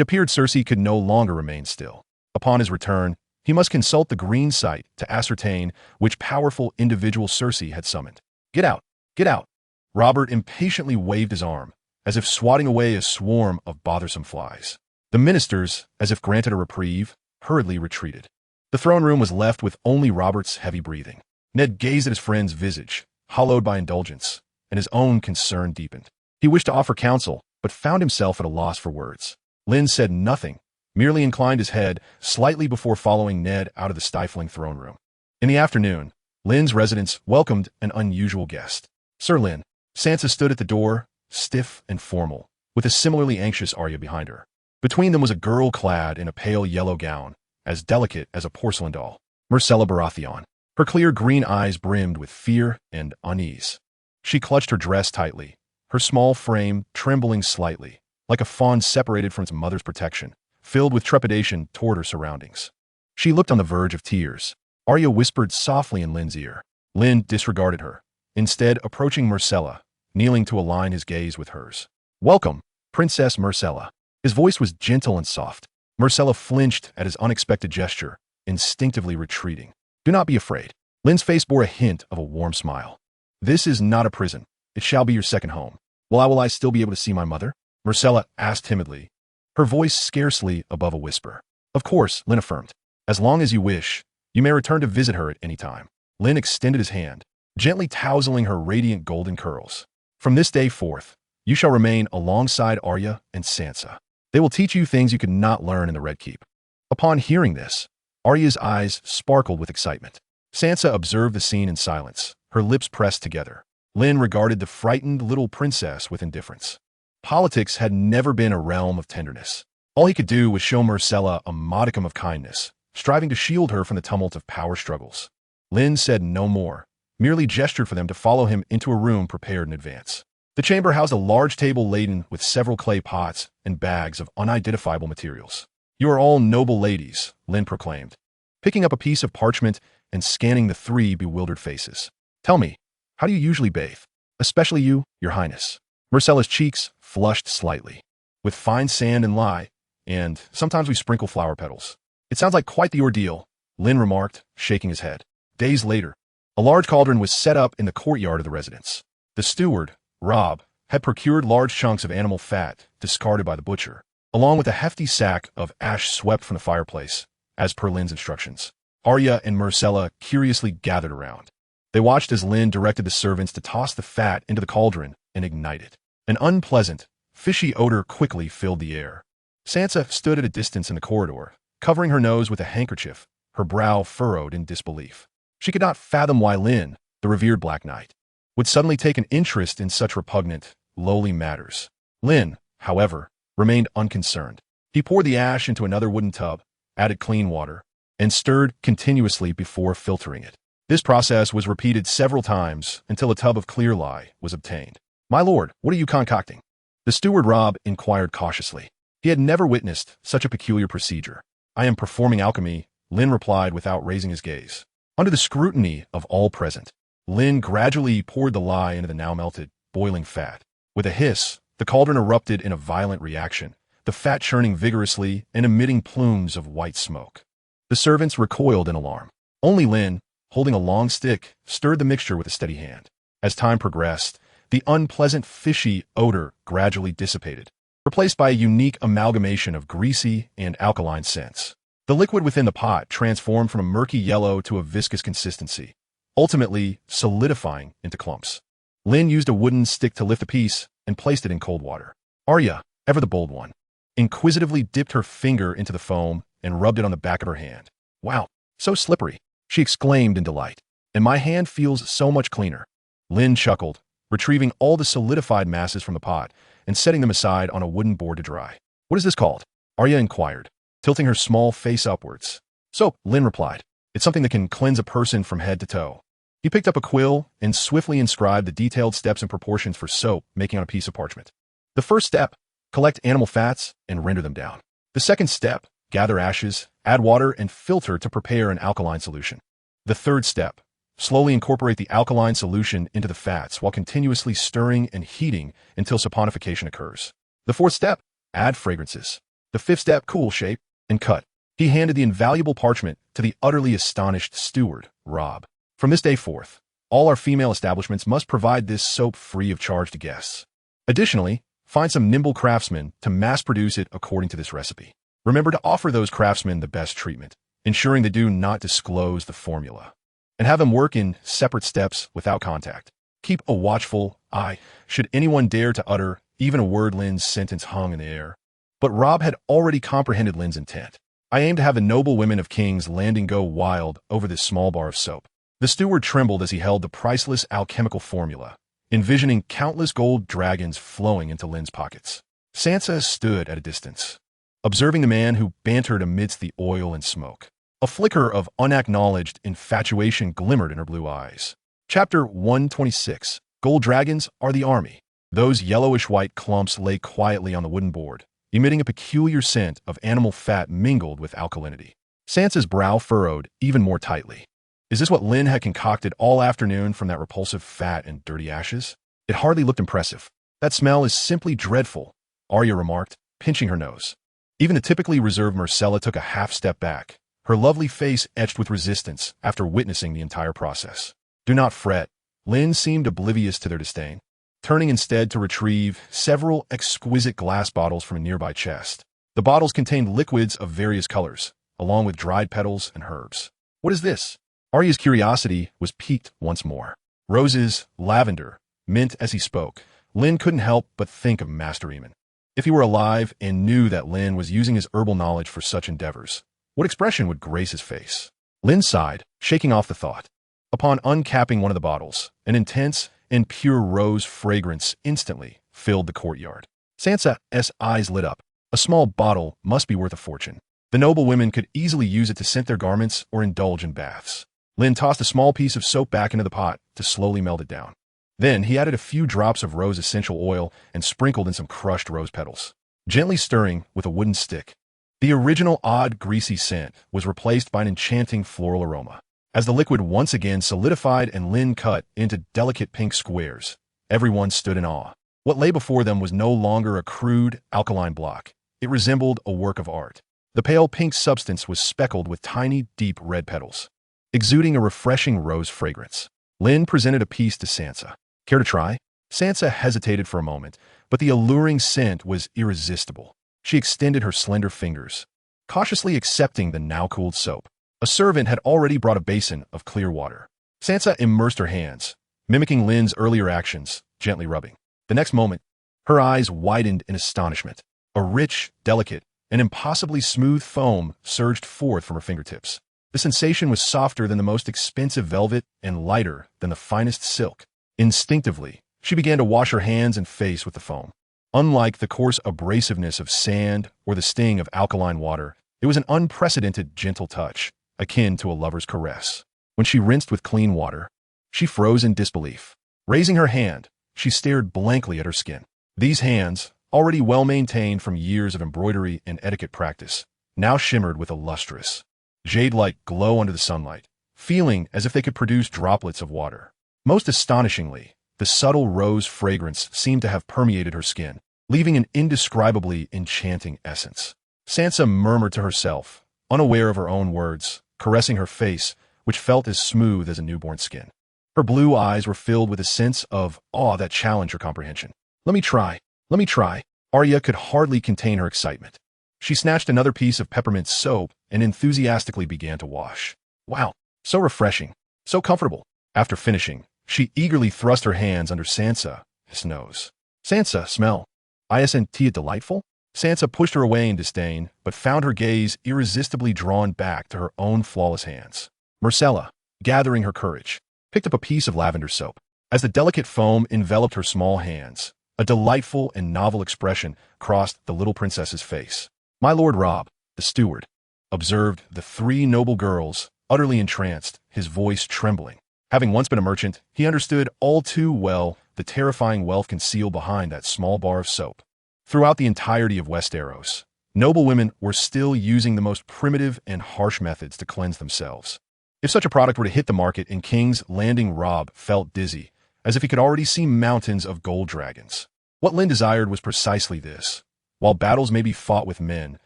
appeared Cersei could no longer remain still. Upon his return, he must consult the green sight to ascertain which powerful individual Cersei had summoned. Get out! Get out! Robert impatiently waved his arm, as if swatting away a swarm of bothersome flies. The ministers, as if granted a reprieve, hurriedly retreated. The throne room was left with only Robert's heavy breathing. Ned gazed at his friend's visage, hollowed by indulgence, and his own concern deepened. He wished to offer counsel, but found himself at a loss for words. Lynn said nothing, merely inclined his head slightly before following Ned out of the stifling throne room. In the afternoon, Lynn's residence welcomed an unusual guest. Sir Lynn. Sansa stood at the door, stiff and formal, with a similarly anxious Arya behind her. Between them was a girl clad in a pale yellow gown, as delicate as a porcelain doll. Myrcella Baratheon. Her clear green eyes brimmed with fear and unease. She clutched her dress tightly, her small frame trembling slightly, like a fawn separated from its mother's protection, filled with trepidation toward her surroundings. She looked on the verge of tears. Arya whispered softly in Lynn's ear. Lynn disregarded her, instead approaching Myrcella, kneeling to align his gaze with hers. Welcome, Princess Myrcella. His voice was gentle and soft. Myrcella flinched at his unexpected gesture, instinctively retreating. Do not be afraid. Lynn's face bore a hint of a warm smile. This is not a prison. It shall be your second home. Will I still be able to see my mother? Myrcella asked timidly, her voice scarcely above a whisper. Of course, Lynn affirmed. As long as you wish, you may return to visit her at any time. Lynn extended his hand, gently tousling her radiant golden curls. From this day forth, you shall remain alongside Arya and Sansa. They will teach you things you could not learn in the Red Keep. Upon hearing this, Arya's eyes sparkled with excitement. Sansa observed the scene in silence, her lips pressed together. Lynn regarded the frightened little princess with indifference. Politics had never been a realm of tenderness. All he could do was show Myrcella a modicum of kindness, striving to shield her from the tumult of power struggles. Lynn said no more, merely gestured for them to follow him into a room prepared in advance. The chamber housed a large table laden with several clay pots and bags of unidentifiable materials. "You are all noble ladies," Lynn proclaimed, picking up a piece of parchment and scanning the three bewildered faces. "Tell me, how do you usually bathe? Especially you, your highness." Myrcella's cheeks flushed slightly. "With fine sand and lye, and sometimes we sprinkle flower petals." "It sounds like quite the ordeal," Lynn remarked, shaking his head. Days later, a large cauldron was set up in the courtyard of the residence. The steward, Rob, had procured large chunks of animal fat discarded by the butcher, along with a hefty sack of ash swept from the fireplace, as per Lynn's instructions. Arya and Myrcella curiously gathered around. They watched as Lynn directed the servants to toss the fat into the cauldron and ignite it. An unpleasant, fishy odor quickly filled the air. Sansa stood at a distance in the corridor, covering her nose with a handkerchief, her brow furrowed in disbelief. She could not fathom why Lynn, the revered Black Knight, would suddenly take an interest in such repugnant, lowly matters. Lynn, however, remained unconcerned. He poured the ash into another wooden tub, added clean water, and stirred continuously before filtering it. This process was repeated several times until a tub of clear lye was obtained. "My lord, what are you concocting?" The steward Rob inquired cautiously. He had never witnessed such a peculiar procedure. "I am performing alchemy," Lynn replied without raising his gaze. Under the scrutiny of all present, Lynn gradually poured the lye into the now melted, boiling fat. With a hiss, the cauldron erupted in a violent reaction, the fat churning vigorously and emitting plumes of white smoke. The servants recoiled in alarm. Only Lynn, holding a long stick, stirred the mixture with a steady hand. As time progressed, the unpleasant fishy odor gradually dissipated, replaced by a unique amalgamation of greasy and alkaline scents. The liquid within the pot transformed from a murky yellow to a viscous consistency, ultimately solidifying into clumps. Lynn used a wooden stick to lift the piece and placed it in cold water. Arya, ever the bold one, inquisitively dipped her finger into the foam and rubbed it on the back of her hand. "Wow, so slippery," she exclaimed in delight. "And my hand feels so much cleaner." Lynn chuckled, retrieving all the solidified masses from the pot and setting them aside on a wooden board to dry. "What is this called?" Arya inquired, tilting her small face upwards. "Soap," Lynn replied. "It's something that can cleanse a person from head to toe." He picked up a quill and swiftly inscribed the detailed steps and proportions for soap making on a piece of parchment. The first step, collect animal fats and render them down. The second step, gather ashes, add water, and filter to prepare an alkaline solution. The third step, slowly incorporate the alkaline solution into the fats while continuously stirring and heating until saponification occurs. The fourth step, add fragrances. The fifth step, cool, shape, and cut. He handed the invaluable parchment to the utterly astonished steward, Rob. "From this day forth, all our female establishments must provide this soap free of charge to guests. Additionally, find some nimble craftsmen to mass-produce it according to this recipe. Remember to offer those craftsmen the best treatment, ensuring they do not disclose the formula. And have them work in separate steps without contact. Keep a watchful eye should anyone dare to utter even a word." Lynn's sentence hung in the air. But Rob had already comprehended Lynn's intent. "I aim to have the noble women of King's Landing go wild over this small bar of soap." The steward trembled as he held the priceless alchemical formula, envisioning countless gold dragons flowing into Lynn's pockets. Sansa stood at a distance, observing the man who bantered amidst the oil and smoke. A flicker of unacknowledged infatuation glimmered in her blue eyes. Chapter 126. Gold dragons are the army. Those yellowish-white clumps lay quietly on the wooden board, emitting a peculiar scent of animal fat mingled with alkalinity. Sansa's brow furrowed even more tightly. Is this what Lynn had concocted all afternoon from that repulsive fat and dirty ashes? It hardly looked impressive. "That smell is simply dreadful," Arya remarked, pinching her nose. Even the typically reserved Myrcella took a half step back, her lovely face etched with resistance after witnessing the entire process. "Do not fret." Lynn seemed oblivious to their disdain, turning instead to retrieve several exquisite glass bottles from a nearby chest. The bottles contained liquids of various colors, along with dried petals and herbs. "What is this?" Arya's curiosity was piqued once more. "Roses, lavender, mint." As he spoke, Lynn couldn't help but think of Master Aemon. If he were alive and knew that Lynn was using his herbal knowledge for such endeavors, what expression would grace his face? Lynn sighed, shaking off the thought. Upon uncapping one of the bottles, an intense and pure rose fragrance instantly filled the courtyard. Sansa's eyes lit up. A small bottle must be worth a fortune. The noble women could easily use it to scent their garments or indulge in baths. Lynn tossed a small piece of soap back into the pot to slowly melt it down. Then he added a few drops of rose essential oil and sprinkled in some crushed rose petals, gently stirring with a wooden stick. The original odd, greasy scent was replaced by an enchanting floral aroma. As the liquid once again solidified and Lynn cut into delicate pink squares, everyone stood in awe. What lay before them was no longer a crude, alkaline block. It resembled a work of art. The pale pink substance was speckled with tiny, deep red petals, exuding a refreshing rose fragrance. Lynn presented a piece to Sansa. Care to try? Sansa hesitated for a moment, but the alluring scent was irresistible. She extended her slender fingers, cautiously accepting the now-cooled soap. A servant had already brought a basin of clear water. Sansa immersed her hands, mimicking Lynn's earlier actions, gently rubbing. The next moment, her eyes widened in astonishment. A rich, delicate, and impossibly smooth foam surged forth from her fingertips. The sensation was softer than the most expensive velvet and lighter than the finest silk. Instinctively, she began to wash her hands and face with the foam. Unlike the coarse abrasiveness of sand or the sting of alkaline water, it was an unprecedented gentle touch, akin to a lover's caress. When she rinsed with clean water, she froze in disbelief. Raising her hand, she stared blankly at her skin. These hands, already well-maintained from years of embroidery and etiquette practice, now shimmered with a lustrous, jade-like glow under the sunlight, feeling as if they could produce droplets of water. Most astonishingly, the subtle rose fragrance seemed to have permeated her skin, leaving an indescribably enchanting essence. Sansa murmured to herself, unaware of her own words, caressing her face, which felt as smooth as a newborn skin. Her blue eyes were filled with a sense of awe that challenged her comprehension. Let me try. Let me try. Arya could hardly contain her excitement. She snatched another piece of peppermint soap and enthusiastically began to wash. Wow, so refreshing, so comfortable. After finishing, she eagerly thrust her hands under Sansa's nose. Sansa, smell. Isn't it delightful? Sansa pushed her away in disdain, but found her gaze irresistibly drawn back to her own flawless hands. Myrcella, gathering her courage, picked up a piece of lavender soap. As the delicate foam enveloped her small hands, a delightful and novel expression crossed the little princess's face. My Lord Robb, the steward, observed the three noble girls, utterly entranced, his voice trembling. Having once been a merchant, he understood all too well the terrifying wealth concealed behind that small bar of soap. Throughout the entirety of Westeros, noble women were still using the most primitive and harsh methods to cleanse themselves. If such a product were to hit the market in King's Landing, Robb felt dizzy, as if he could already see mountains of gold dragons. What Lynn desired was precisely this. While battles may be fought with men,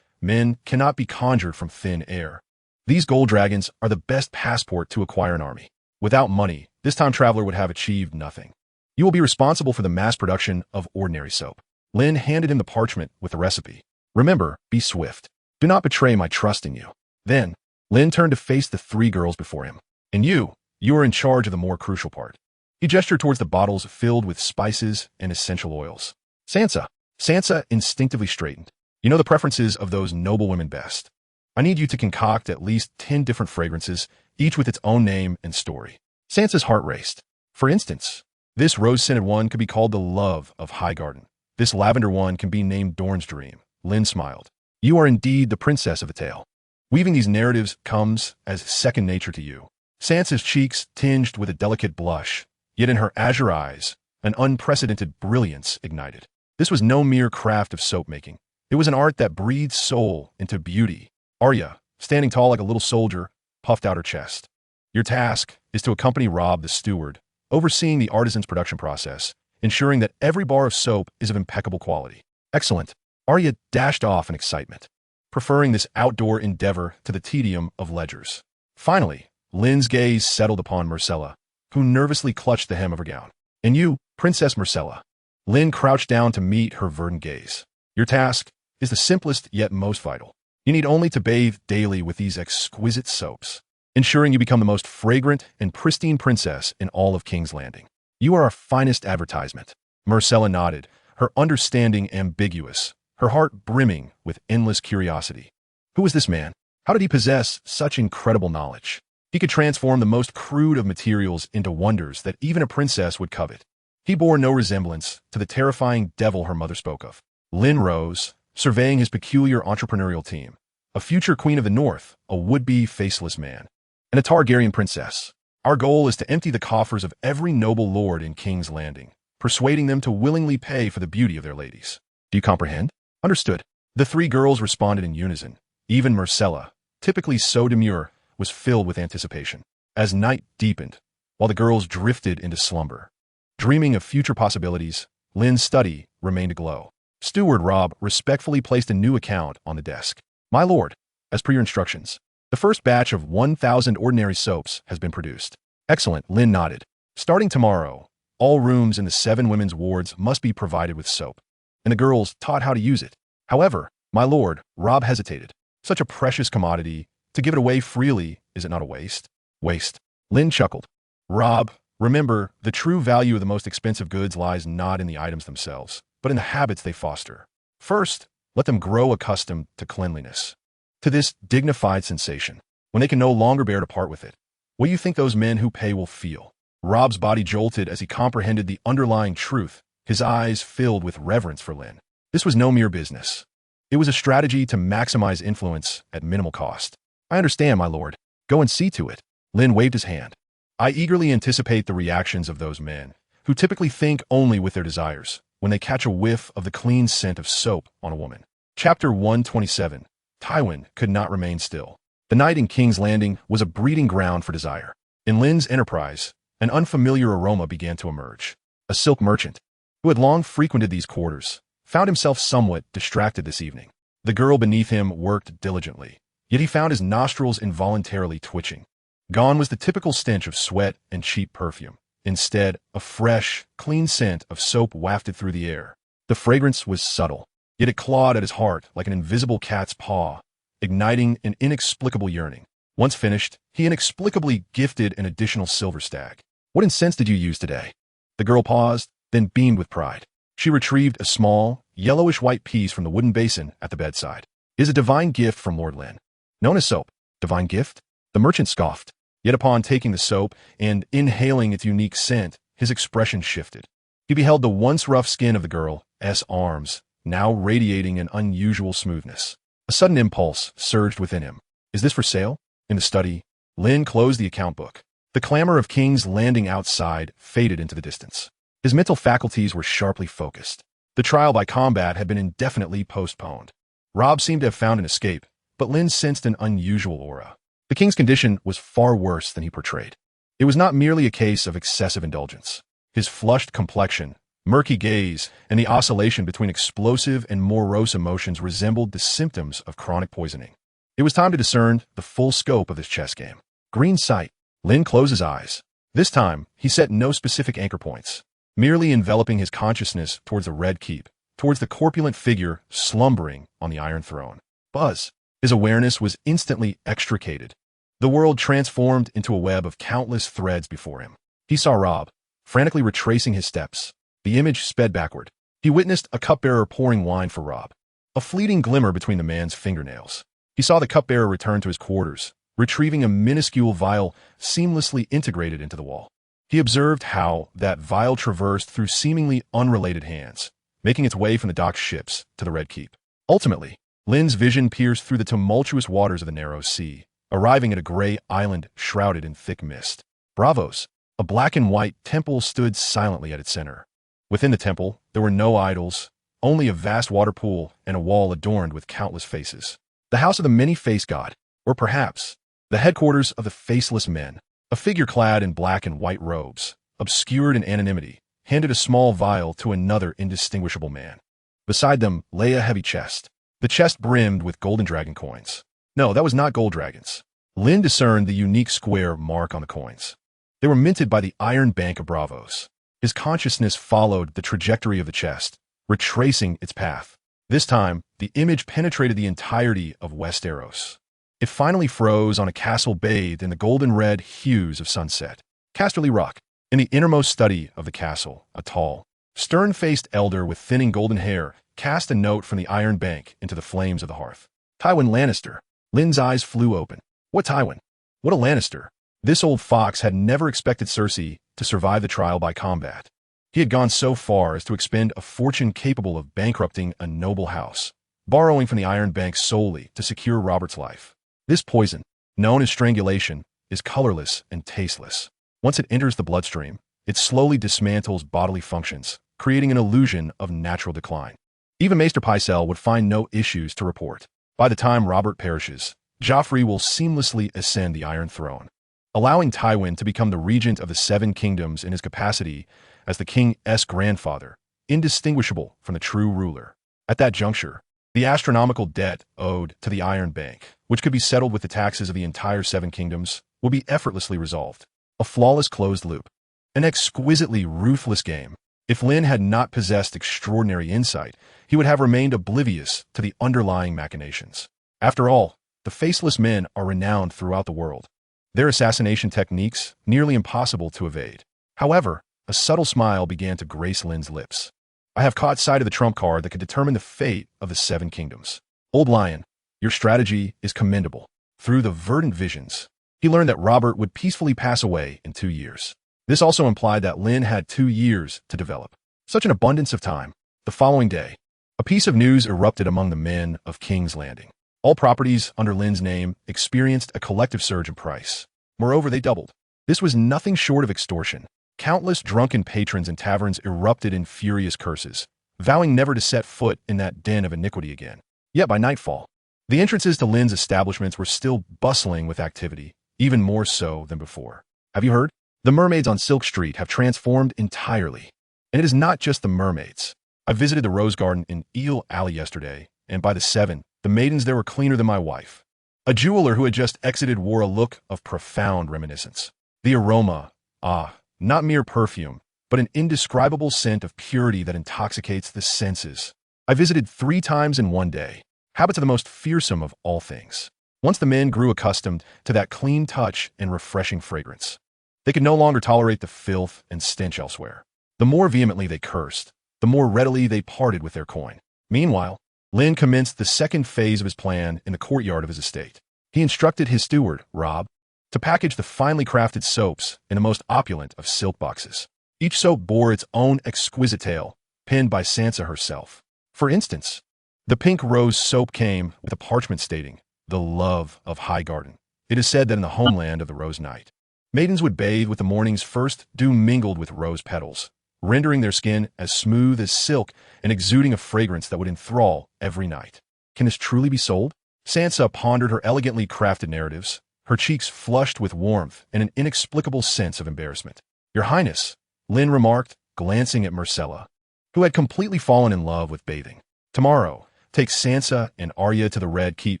men cannot be conjured from thin air. These gold dragons are the best passport to acquire an army. Without money, this time traveler would have achieved nothing. You will be responsible for the mass production of ordinary soap. Lynn handed him the parchment with the recipe. Remember, be swift. Do not betray my trust in you. Then, Lynn turned to face the three girls before him. And you are in charge of the more crucial part. He gestured towards the bottles filled with spices and essential oils. Sansa instinctively straightened. You know the preferences of those noble women best. I need you to concoct at least 10 different fragrances, each with its own name and story. Sansa's heart raced. For instance, this rose-scented one could be called the Love of Highgarden. This lavender one can be named Dorne's Dream. Lynn smiled. You are indeed the princess of the tale. Weaving these narratives comes as second nature to you. Sansa's cheeks tinged with a delicate blush, yet in her azure eyes, an unprecedented brilliance ignited. This was no mere craft of soap-making. It was an art that breathed soul into beauty. Arya, standing tall like a little soldier, puffed out her chest. Your task is to accompany Robb the steward, overseeing the artisan's production process, ensuring that every bar of soap is of impeccable quality. Excellent. Arya dashed off in excitement, preferring this outdoor endeavor to the tedium of ledgers. Finally, Lynn's gaze settled upon Myrcella, who nervously clutched the hem of her gown. And you, Princess Myrcella. Lynn crouched down to meet her verdant gaze. Your task is the simplest yet most vital. You need only to bathe daily with these exquisite soaps, ensuring you become the most fragrant and pristine princess in all of King's Landing. You are our finest advertisement. Myrcella nodded, her understanding ambiguous, her heart brimming with endless curiosity. Who was this man? How did he possess such incredible knowledge? He could transform the most crude of materials into wonders that even a princess would covet. He bore no resemblance to the terrifying devil her mother spoke of. Lynn rose, surveying his peculiar entrepreneurial team. A future queen of the north, a would-be faceless man, and a Targaryen princess. Our goal is to empty the coffers of every noble lord in King's Landing, persuading them to willingly pay for the beauty of their ladies. Do you comprehend? Understood. The three girls responded in unison. Even Marcella, typically so demure, was filled with anticipation. As night deepened, while the girls drifted into slumber, dreaming of future possibilities, Lynn's study remained aglow. Steward Robb respectfully placed a new account on the desk. My lord, as per your instructions, the first batch of 1,000 ordinary soaps has been produced. Excellent, Lynn nodded. Starting tomorrow, all rooms in the 7 women's wards must be provided with soap, and the girls taught how to use it. However, my lord, Robb hesitated. Such a precious commodity, to give it away freely, is it not a waste? Waste. Lynn chuckled. Robb, remember, the true value of the most expensive goods lies not in the items themselves, but in the habits they foster. First, let them grow accustomed to cleanliness, to this dignified sensation. When they can no longer bear to part with it, what do you think those men who pay will feel? Robb's body jolted as he comprehended the underlying truth, his eyes filled with reverence for Lynn. This was no mere business. It was a strategy to maximize influence at minimal cost. I understand, my lord. Go and see to it. Lynn waved his hand. I eagerly anticipate the reactions of those men, who typically think only with their desires, when they catch a whiff of the clean scent of soap on a woman. Chapter 127. Tywin could not remain still. The night in King's Landing was a breeding ground for desire. In Lynn's enterprise, an unfamiliar aroma began to emerge. A silk merchant, who had long frequented these quarters, found himself somewhat distracted this evening. The girl beneath him worked diligently, yet he found his nostrils involuntarily twitching. Gone was the typical stench of sweat and cheap perfume. Instead, a fresh, clean scent of soap wafted through the air. The fragrance was subtle, yet it clawed at his heart like an invisible cat's paw, igniting an inexplicable yearning. Once finished, he inexplicably gifted an additional silver stag. What incense did you use today? The girl paused, then beamed with pride. She retrieved a small, yellowish-white piece from the wooden basin at the bedside. It is a divine gift from Lord Lynn. Known as soap. Divine gift? The merchant scoffed. Yet upon taking the soap and inhaling its unique scent, his expression shifted. He beheld the once rough skin of the girl's arms, now radiating an unusual smoothness. A sudden impulse surged within him. Is this for sale? In the study, Lynn closed the account book. The clamor of King's Landing outside faded into the distance. His mental faculties were sharply focused. The trial by combat had been indefinitely postponed. Robb seemed to have found an escape, but Lynn sensed an unusual aura. The king's condition was far worse than he portrayed. It was not merely a case of excessive indulgence. His flushed complexion, murky gaze, and the oscillation between explosive and morose emotions resembled the symptoms of chronic poisoning. It was time to discern the full scope of this chess game. Green sight. Lynn closed his eyes. This time, he set no specific anchor points, merely enveloping his consciousness towards the Red Keep, towards the corpulent figure slumbering on the Iron Throne. Buzz. His awareness was instantly extricated. The world transformed into a web of countless threads before him. He saw Robb, frantically retracing his steps. The image sped backward. He witnessed a cupbearer pouring wine for Robb. A fleeting glimmer between the man's fingernails. He saw the cupbearer return to his quarters, retrieving a minuscule vial seamlessly integrated into the wall. He observed how that vial traversed through seemingly unrelated hands, making its way from the docked ships to the Red Keep. Ultimately, Lynn's vision pierced through the tumultuous waters of the narrow sea, arriving at a gray island shrouded in thick mist. Bravos! A black and white temple stood silently at its center. Within the temple, there were no idols, only a vast water pool and a wall adorned with countless faces. The house of the many-faced god, or perhaps the headquarters of the faceless men. A figure clad in black and white robes, obscured in anonymity, handed a small vial to another indistinguishable man. Beside them lay a heavy chest. The chest brimmed with golden dragon coins. No, that was not gold dragons. Lynn discerned the unique square mark on the coins. They were minted by the Iron Bank of Bravos. His consciousness followed the trajectory of the chest, retracing its path. This time, the image penetrated the entirety of Westeros. It finally froze on a castle bathed in the golden-red hues of sunset. Casterly Rock. In the innermost study of the castle, a tall, stern-faced elder with thinning golden hair cast a note from the Iron Bank into the flames of the hearth. Tywin Lannister. Lynn's eyes flew open. What Tywin? What a Lannister. This old fox had never expected Cersei to survive the trial by combat. He had gone so far as to expend a fortune capable of bankrupting a noble house, borrowing from the Iron Bank solely to secure Robert's life. This poison, known as strangulation, is colorless and tasteless. Once it enters the bloodstream, it slowly dismantles bodily functions, creating an illusion of natural decline. Even Maester Pycelle would find no issues to report. By the time Robert perishes, Joffrey will seamlessly ascend the Iron Throne, allowing Tywin to become the regent of the Seven Kingdoms in his capacity as the king's grandfather, indistinguishable from the true ruler. At that juncture, the astronomical debt owed to the Iron Bank, which could be settled with the taxes of the entire Seven Kingdoms, will be effortlessly resolved. A flawless closed loop. An exquisitely ruthless game. If Lynn had not possessed extraordinary insight, he would have remained oblivious to the underlying machinations. After all, the Faceless Men are renowned throughout the world. Their assassination techniques nearly impossible to evade. However, a subtle smile began to grace Lynn's lips. I have caught sight of the trump card that could determine the fate of the Seven Kingdoms. Old Lion, your strategy is commendable. Through the verdant visions, he learned that Robert would peacefully pass away in 2 years. This also implied that Lynn had 2 years to develop. Such an abundance of time. The following day, a piece of news erupted among the men of King's Landing. All properties under Lynn's name experienced a collective surge in price. Moreover, they doubled. This was nothing short of extortion. Countless drunken patrons in taverns erupted in furious curses, vowing never to set foot in that den of iniquity again. Yet by nightfall, the entrances to Lynn's establishments were still bustling with activity, even more so than before. Have you heard? The mermaids on Silk Street have transformed entirely. And it is not just the mermaids. I visited the Rose Garden in Eel Alley yesterday, and by the 7, the maidens there were cleaner than my wife. A jeweler who had just exited wore a look of profound reminiscence. The aroma, not mere perfume, but an indescribable scent of purity that intoxicates the senses. I visited 3 times in one day. Habits are the most fearsome of all things. Once the men grew accustomed to that clean touch and refreshing fragrance, they could no longer tolerate the filth and stench elsewhere. The more vehemently they cursed, the more readily they parted with their coin. Meanwhile, Lynn commenced the second phase of his plan in the courtyard of his estate. He instructed his steward, Rob, to package the finely crafted soaps in the most opulent of silk boxes. Each soap bore its own exquisite tale, penned by Sansa herself. For instance, the pink rose soap came with a parchment stating, "The love of Highgarden." It is said that in the homeland of the Rose Knight, maidens would bathe with the morning's first dew mingled with rose petals, rendering their skin as smooth as silk and exuding a fragrance that would enthrall every night. Can this truly be sold? Sansa pondered her elegantly crafted narratives, her cheeks flushed with warmth and an inexplicable sense of embarrassment. "Your Highness," Lynn remarked, glancing at Myrcella, who had completely fallen in love with bathing. "Tomorrow, take Sansa and Arya to the Red Keep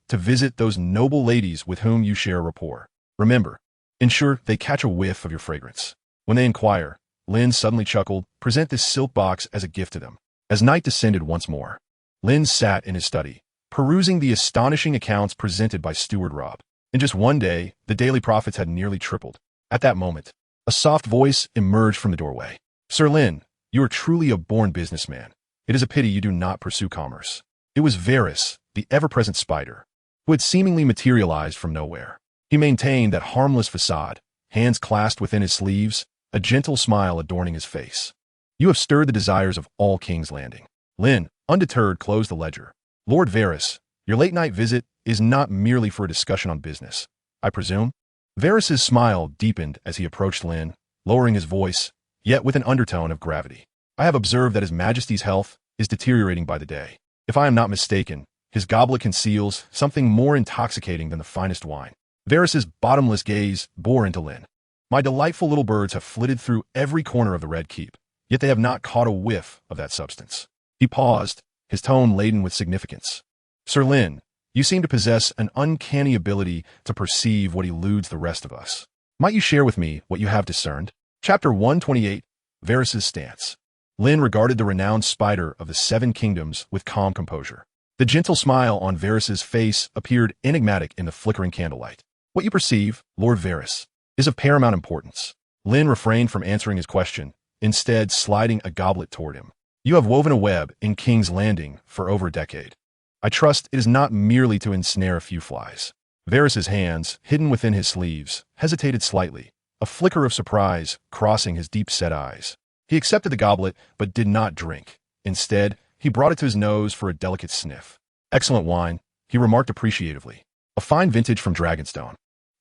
to visit those noble ladies with whom you share a rapport. Remember, ensure they catch a whiff of your fragrance. When they inquire," Lynn suddenly chuckled, "present this silk box as a gift to them." As night descended once more, Lynn sat in his study, perusing the astonishing accounts presented by Steward Rob. In just one day, the daily profits had nearly tripled. At that moment, a soft voice emerged from the doorway. "Sir Lynn, you are truly a born businessman. It is a pity you do not pursue commerce." It was Varys, the ever-present spider, who had seemingly materialized from nowhere. He maintained that harmless facade, hands clasped within his sleeves, a gentle smile adorning his face. "You have stirred the desires of all King's Landing." Lynn, undeterred, closed the ledger. "Lord Varys, your late-night visit is not merely for a discussion on business, I presume?" Varys's smile deepened as he approached Lynn, lowering his voice, yet with an undertone of gravity. "I have observed that His Majesty's health is deteriorating by the day. If I am not mistaken, his goblet conceals something more intoxicating than the finest wine." Varys's bottomless gaze bore into Lynn. "My delightful little birds have flitted through every corner of the Red Keep, yet they have not caught a whiff of that substance." He paused, his tone laden with significance. "Sir Lynn, you seem to possess an uncanny ability to perceive what eludes the rest of us. Might you share with me what you have discerned?" Chapter 128, Varys's Stance. Lynn regarded the renowned spider of the Seven Kingdoms with calm composure. The gentle smile on Varys's face appeared enigmatic in the flickering candlelight. "What you perceive, Lord Varys, is of paramount importance." Lynn refrained from answering his question, instead sliding a goblet toward him. "You have woven a web in King's Landing for over a decade. I trust it is not merely to ensnare a few flies." Varys's hands, hidden within his sleeves, hesitated slightly, a flicker of surprise crossing his deep-set eyes. He accepted the goblet, but did not drink. Instead, he brought it to his nose for a delicate sniff. "Excellent wine," he remarked appreciatively. "A fine vintage from Dragonstone.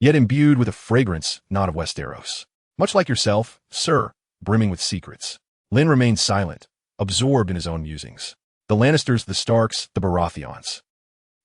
yet imbued with a fragrance not of Westeros. Much like yourself, sir, brimming with secrets. Lynn remained silent, absorbed in his own musings. The Lannisters, the Starks, the Baratheons.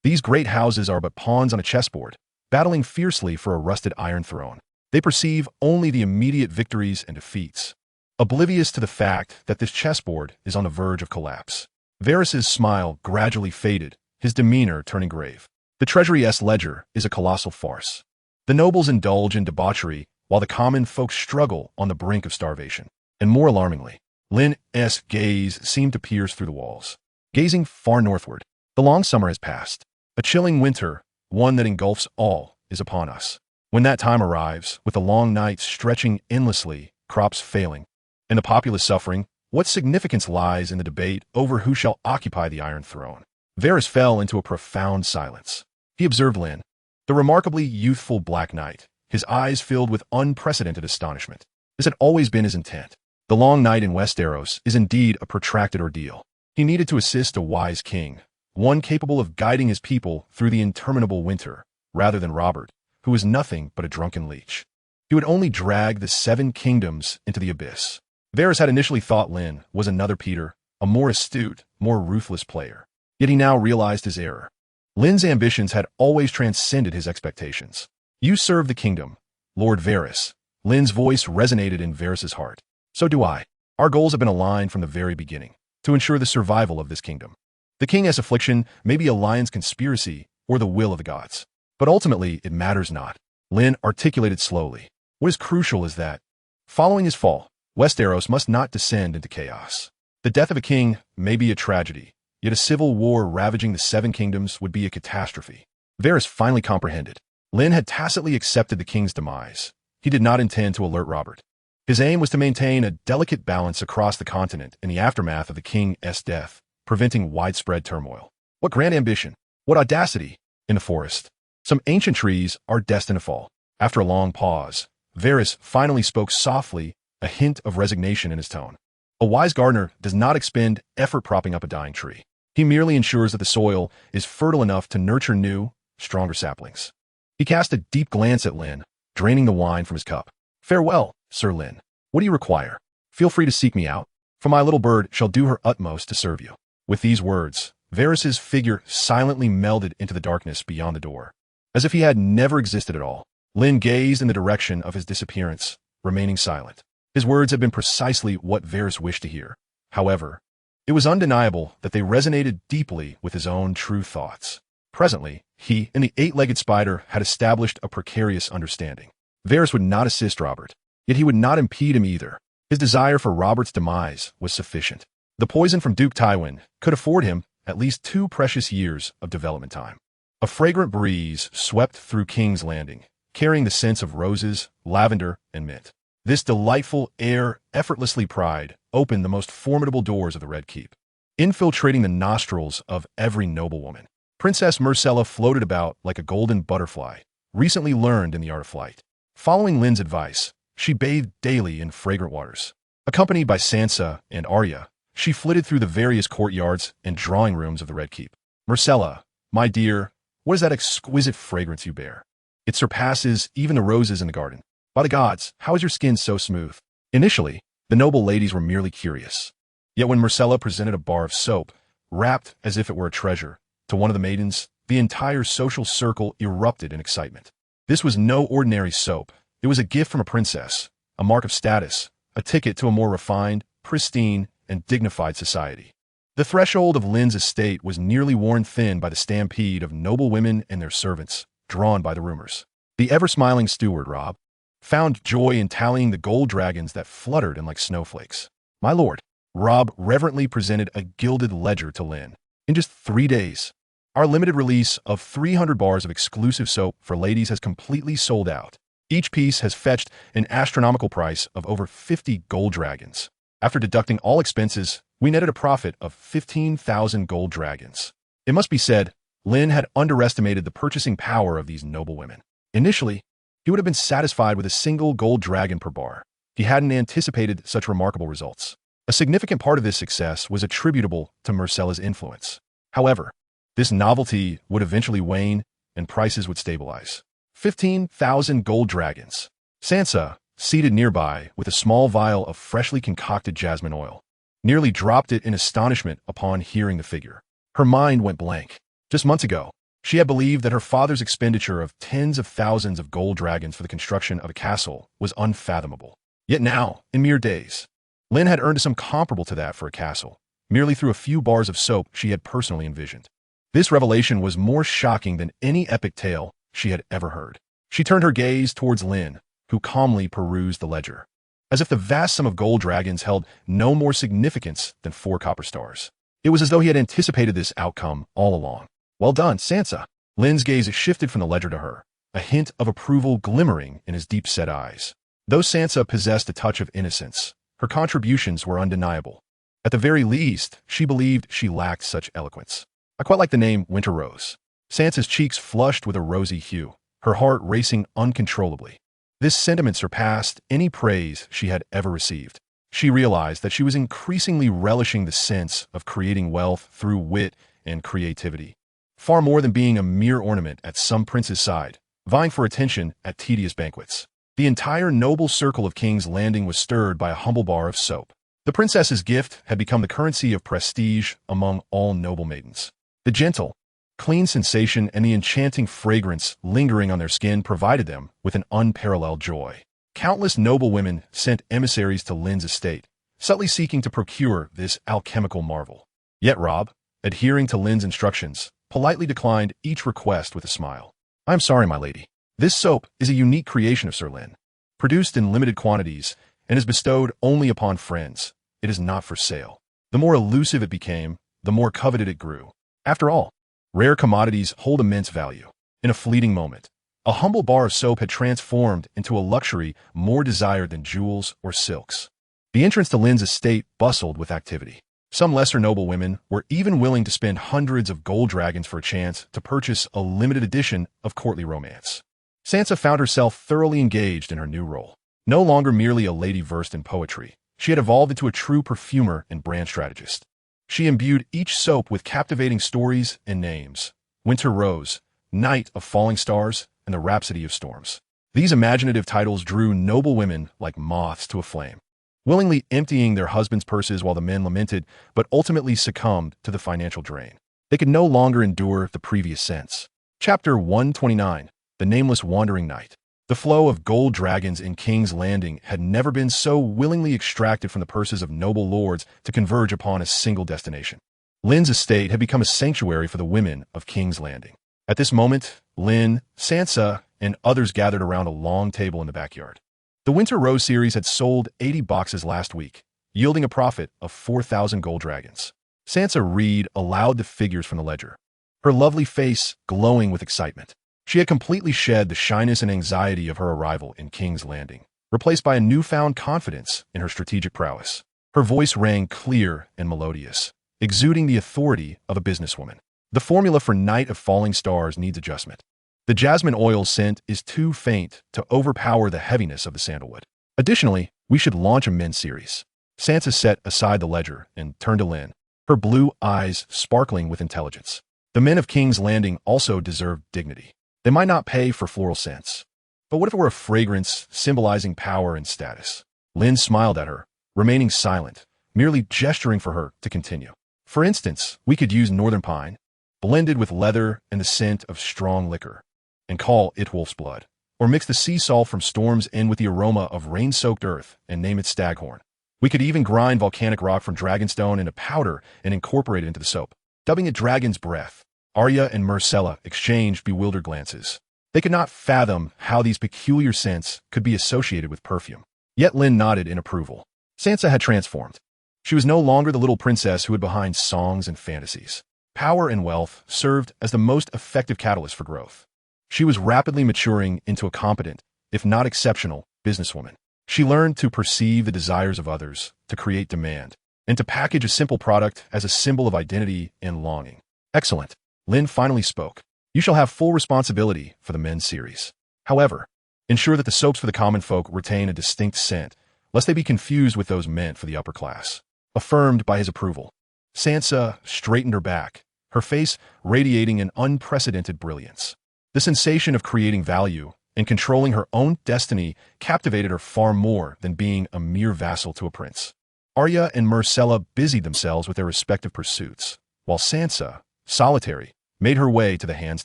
These great houses are but pawns on a chessboard, battling fiercely for a rusted iron throne. They perceive only the immediate victories and defeats, oblivious to the fact that this chessboard is on the verge of collapse. Varys's smile gradually faded, his demeanor turning grave. The Treasury's ledger is a colossal farce. The nobles indulge in debauchery, while the common folk struggle on the brink of starvation. And more alarmingly, Lynn's gaze seemed to pierce through the walls. Gazing far northward, the long summer has passed. A chilling winter, one that engulfs all, is upon us. When that time arrives, with the long nights stretching endlessly, crops failing, and the populace suffering, what significance lies in the debate over who shall occupy the Iron Throne? Varys fell into a profound silence. He observed Lynn, the remarkably youthful Black Knight, his eyes filled with unprecedented astonishment. This had always been his intent. The long night in Westeros is indeed a protracted ordeal. He needed to assist a wise king, one capable of guiding his people through the interminable winter, rather than Robert, who was nothing but a drunken leech. He would only drag the 7 kingdoms into the abyss. Varys had initially thought Lynn was another Peter, a more astute, more ruthless player. Yet he now realized his error. Lynn's ambitions had always transcended his expectations. You serve the kingdom, Lord Varys. Lynn's voice resonated in Varys's heart. So do I. Our goals have been aligned from the very beginning, to ensure the survival of this kingdom. The king's affliction may be a lion's conspiracy or the will of the gods. But ultimately, it matters not. Lynn articulated slowly. What is crucial is that, following his fall, Westeros must not descend into chaos. The death of a king may be a tragedy, yet a civil war ravaging the 7 kingdoms would be a catastrophe. Varys finally comprehended. Lynn had tacitly accepted the king's demise. He did not intend to alert Robert. His aim was to maintain a delicate balance across the continent in the aftermath of the king's death, preventing widespread turmoil. What grand ambition! What audacity! In the forest, some ancient trees are destined to fall. After a long pause, Varys finally spoke softly, a hint of resignation in his tone. A wise gardener does not expend effort propping up a dying tree. He merely ensures that the soil is fertile enough to nurture new, stronger saplings. He cast a deep glance at Lynn, draining the wine from his cup. Farewell, Sir Lynn. What do you require? Feel free to seek me out, for my little bird shall do her utmost to serve you. With these words, Varys's figure silently melded into the darkness beyond the door. As if he had never existed at all, Lynn gazed in the direction of his disappearance, remaining silent. His words had been precisely what Varys wished to hear. However, it was undeniable that they resonated deeply with his own true thoughts. Presently, he and the 8-legged spider had established a precarious understanding. Varys would not assist Robert, yet he would not impede him either. His desire for Robert's demise was sufficient. The poison from Duke Tywin could afford him at least 2 precious years of development time. A fragrant breeze swept through King's Landing, carrying the scents of roses, lavender, and mint. This delightful air effortlessly pried open the most formidable doors of the Red Keep, infiltrating the nostrils of every noblewoman. Princess Myrcella floated about like a golden butterfly, recently learned in the art of flight. Following Lynn's advice, she bathed daily in fragrant waters. Accompanied by Sansa and Arya, she flitted through the various courtyards and drawing rooms of the Red Keep. Myrcella, my dear, what is that exquisite fragrance you bear? It surpasses even the roses in the garden. By the gods, how is your skin so smooth? Initially, the noble ladies were merely curious. Yet when Myrcella presented a bar of soap, wrapped as if it were a treasure, to one of the maidens, the entire social circle erupted in excitement. This was no ordinary soap. It was a gift from a princess, a mark of status, a ticket to a more refined, pristine, and dignified society. The threshold of Lynn's estate was nearly worn thin by the stampede of noble women and their servants, drawn by the rumors. The ever-smiling steward, Rob, found joy in tallying the gold dragons that fluttered in like snowflakes. My lord, Rob reverently presented a gilded ledger to Lynn. In just 3 days, our limited release of 300 bars of exclusive soap for ladies has completely sold out. Each piece has fetched an astronomical price of over 50 gold dragons. After deducting all expenses, we netted a profit of 15,000 gold dragons. It must be said, Lynn had underestimated the purchasing power of these noble women. Initially, he would have been satisfied with a single gold dragon per bar. He hadn't anticipated such remarkable results. A significant part of this success was attributable to Myrcella's influence. However, this novelty would eventually wane and prices would stabilize. 15,000 gold dragons. Sansa, seated nearby with a small vial of freshly concocted jasmine oil, nearly dropped it in astonishment upon hearing the figure. Her mind went blank. Just months ago, she had believed that her father's expenditure of tens of thousands of gold dragons for the construction of a castle was unfathomable. Yet now, in mere days, Lynn had earned a sum comparable to that for a castle, merely through a few bars of soap she had personally envisioned. This revelation was more shocking than any epic tale she had ever heard. She turned her gaze towards Lynn, who calmly perused the ledger, as if the vast sum of gold dragons held no more significance than 4 copper stars. It was as though he had anticipated this outcome all along. Well done, Sansa. Lynn's gaze shifted from the ledger to her, a hint of approval glimmering in his deep-set eyes. Though Sansa possessed a touch of innocence, her contributions were undeniable. At the very least, she believed she lacked such eloquence. I quite like the name Winter Rose. Sansa's cheeks flushed with a rosy hue, her heart racing uncontrollably. This sentiment surpassed any praise she had ever received. She realized that she was increasingly relishing the sense of creating wealth through wit and creativity, far more than being a mere ornament at some prince's side, vying for attention at tedious banquets. The entire noble circle of King's Landing was stirred by a humble bar of soap. The princess's gift had become the currency of prestige among all noble maidens. The gentle, clean sensation and the enchanting fragrance lingering on their skin provided them with an unparalleled joy. Countless noble women sent emissaries to Lynn's estate, subtly seeking to procure this alchemical marvel. Yet Robb, adhering to Lynn's instructions, politely declined each request with a smile. "I am sorry, my lady. This soap is a unique creation of Sir Lynn, produced in limited quantities and is bestowed only upon friends. It is not for sale." The more elusive it became, the more coveted it grew. After all, rare commodities hold immense value. In a fleeting moment, a humble bar of soap had transformed into a luxury more desired than jewels or silks. The entrance to Lynn's estate bustled with activity. Some lesser noble women were even willing to spend hundreds of gold dragons for a chance to purchase a limited edition of courtly romance. Sansa found herself thoroughly engaged in her new role. No longer merely a lady versed in poetry, she had evolved into a true perfumer and brand strategist. She imbued each soap with captivating stories and names: Winter Rose, Night of Falling Stars, and the Rhapsody of Storms. These imaginative titles drew noble women like moths to a flame, willingly emptying their husbands' purses while the men lamented, but ultimately succumbed to the financial drain. They could no longer endure the previous scents. Chapter 129, The Nameless Wandering Knight. The flow of gold dragons in King's Landing had never been so willingly extracted from the purses of noble lords to converge upon a single destination. Lynn's estate had become a sanctuary for the women of King's Landing. At this moment, Lynn, Sansa, and others gathered around a long table in the backyard. The Winter Rose series had sold 80 boxes last week, yielding a profit of 4,000 gold dragons. Sansa read aloud the figures from the ledger, her lovely face glowing with excitement. She had completely shed the shyness and anxiety of her arrival in King's Landing, replaced by a newfound confidence in her strategic prowess. Her voice rang clear and melodious, exuding the authority of a businesswoman. The formula for Night of Falling Stars needs adjustment. The jasmine oil scent is too faint to overpower the heaviness of the sandalwood. Additionally, we should launch a men's series. Sansa set aside the ledger and turned to Lynn, her blue eyes sparkling with intelligence. The men of King's Landing also deserve dignity. They might not pay for floral scents, but what if it were a fragrance symbolizing power and status? Lynn smiled at her, remaining silent, merely gesturing for her to continue. For instance, we could use northern pine, blended with leather and the scent of strong liquor, and call it wolf's blood. Or mix the sea salt from Storm's End with the aroma of rain-soaked earth and name it staghorn. We could even grind volcanic rock from dragonstone into powder and incorporate it into the soap, dubbing it Dragon's Breath. Arya and Myrcella exchanged bewildered glances. They could not fathom how these peculiar scents could be associated with perfume. Yet Lynn nodded in approval. Sansa had transformed. She was no longer the little princess who hid behind songs and fantasies. Power and wealth served as the most effective catalyst for growth. She was rapidly maturing into a competent, if not exceptional, businesswoman. She learned to perceive the desires of others, to create demand, and to package a simple product as a symbol of identity and longing. Excellent. Lynn finally spoke. You shall have full responsibility for the men's series. However, ensure that the soaps for the common folk retain a distinct scent, lest they be confused with those meant for the upper class. Affirmed by his approval, Sansa straightened her back, her face radiating an unprecedented brilliance. The sensation of creating value and controlling her own destiny captivated her far more than being a mere vassal to a prince. Arya and Myrcella busied themselves with their respective pursuits, while Sansa, solitary, made her way to the Hand's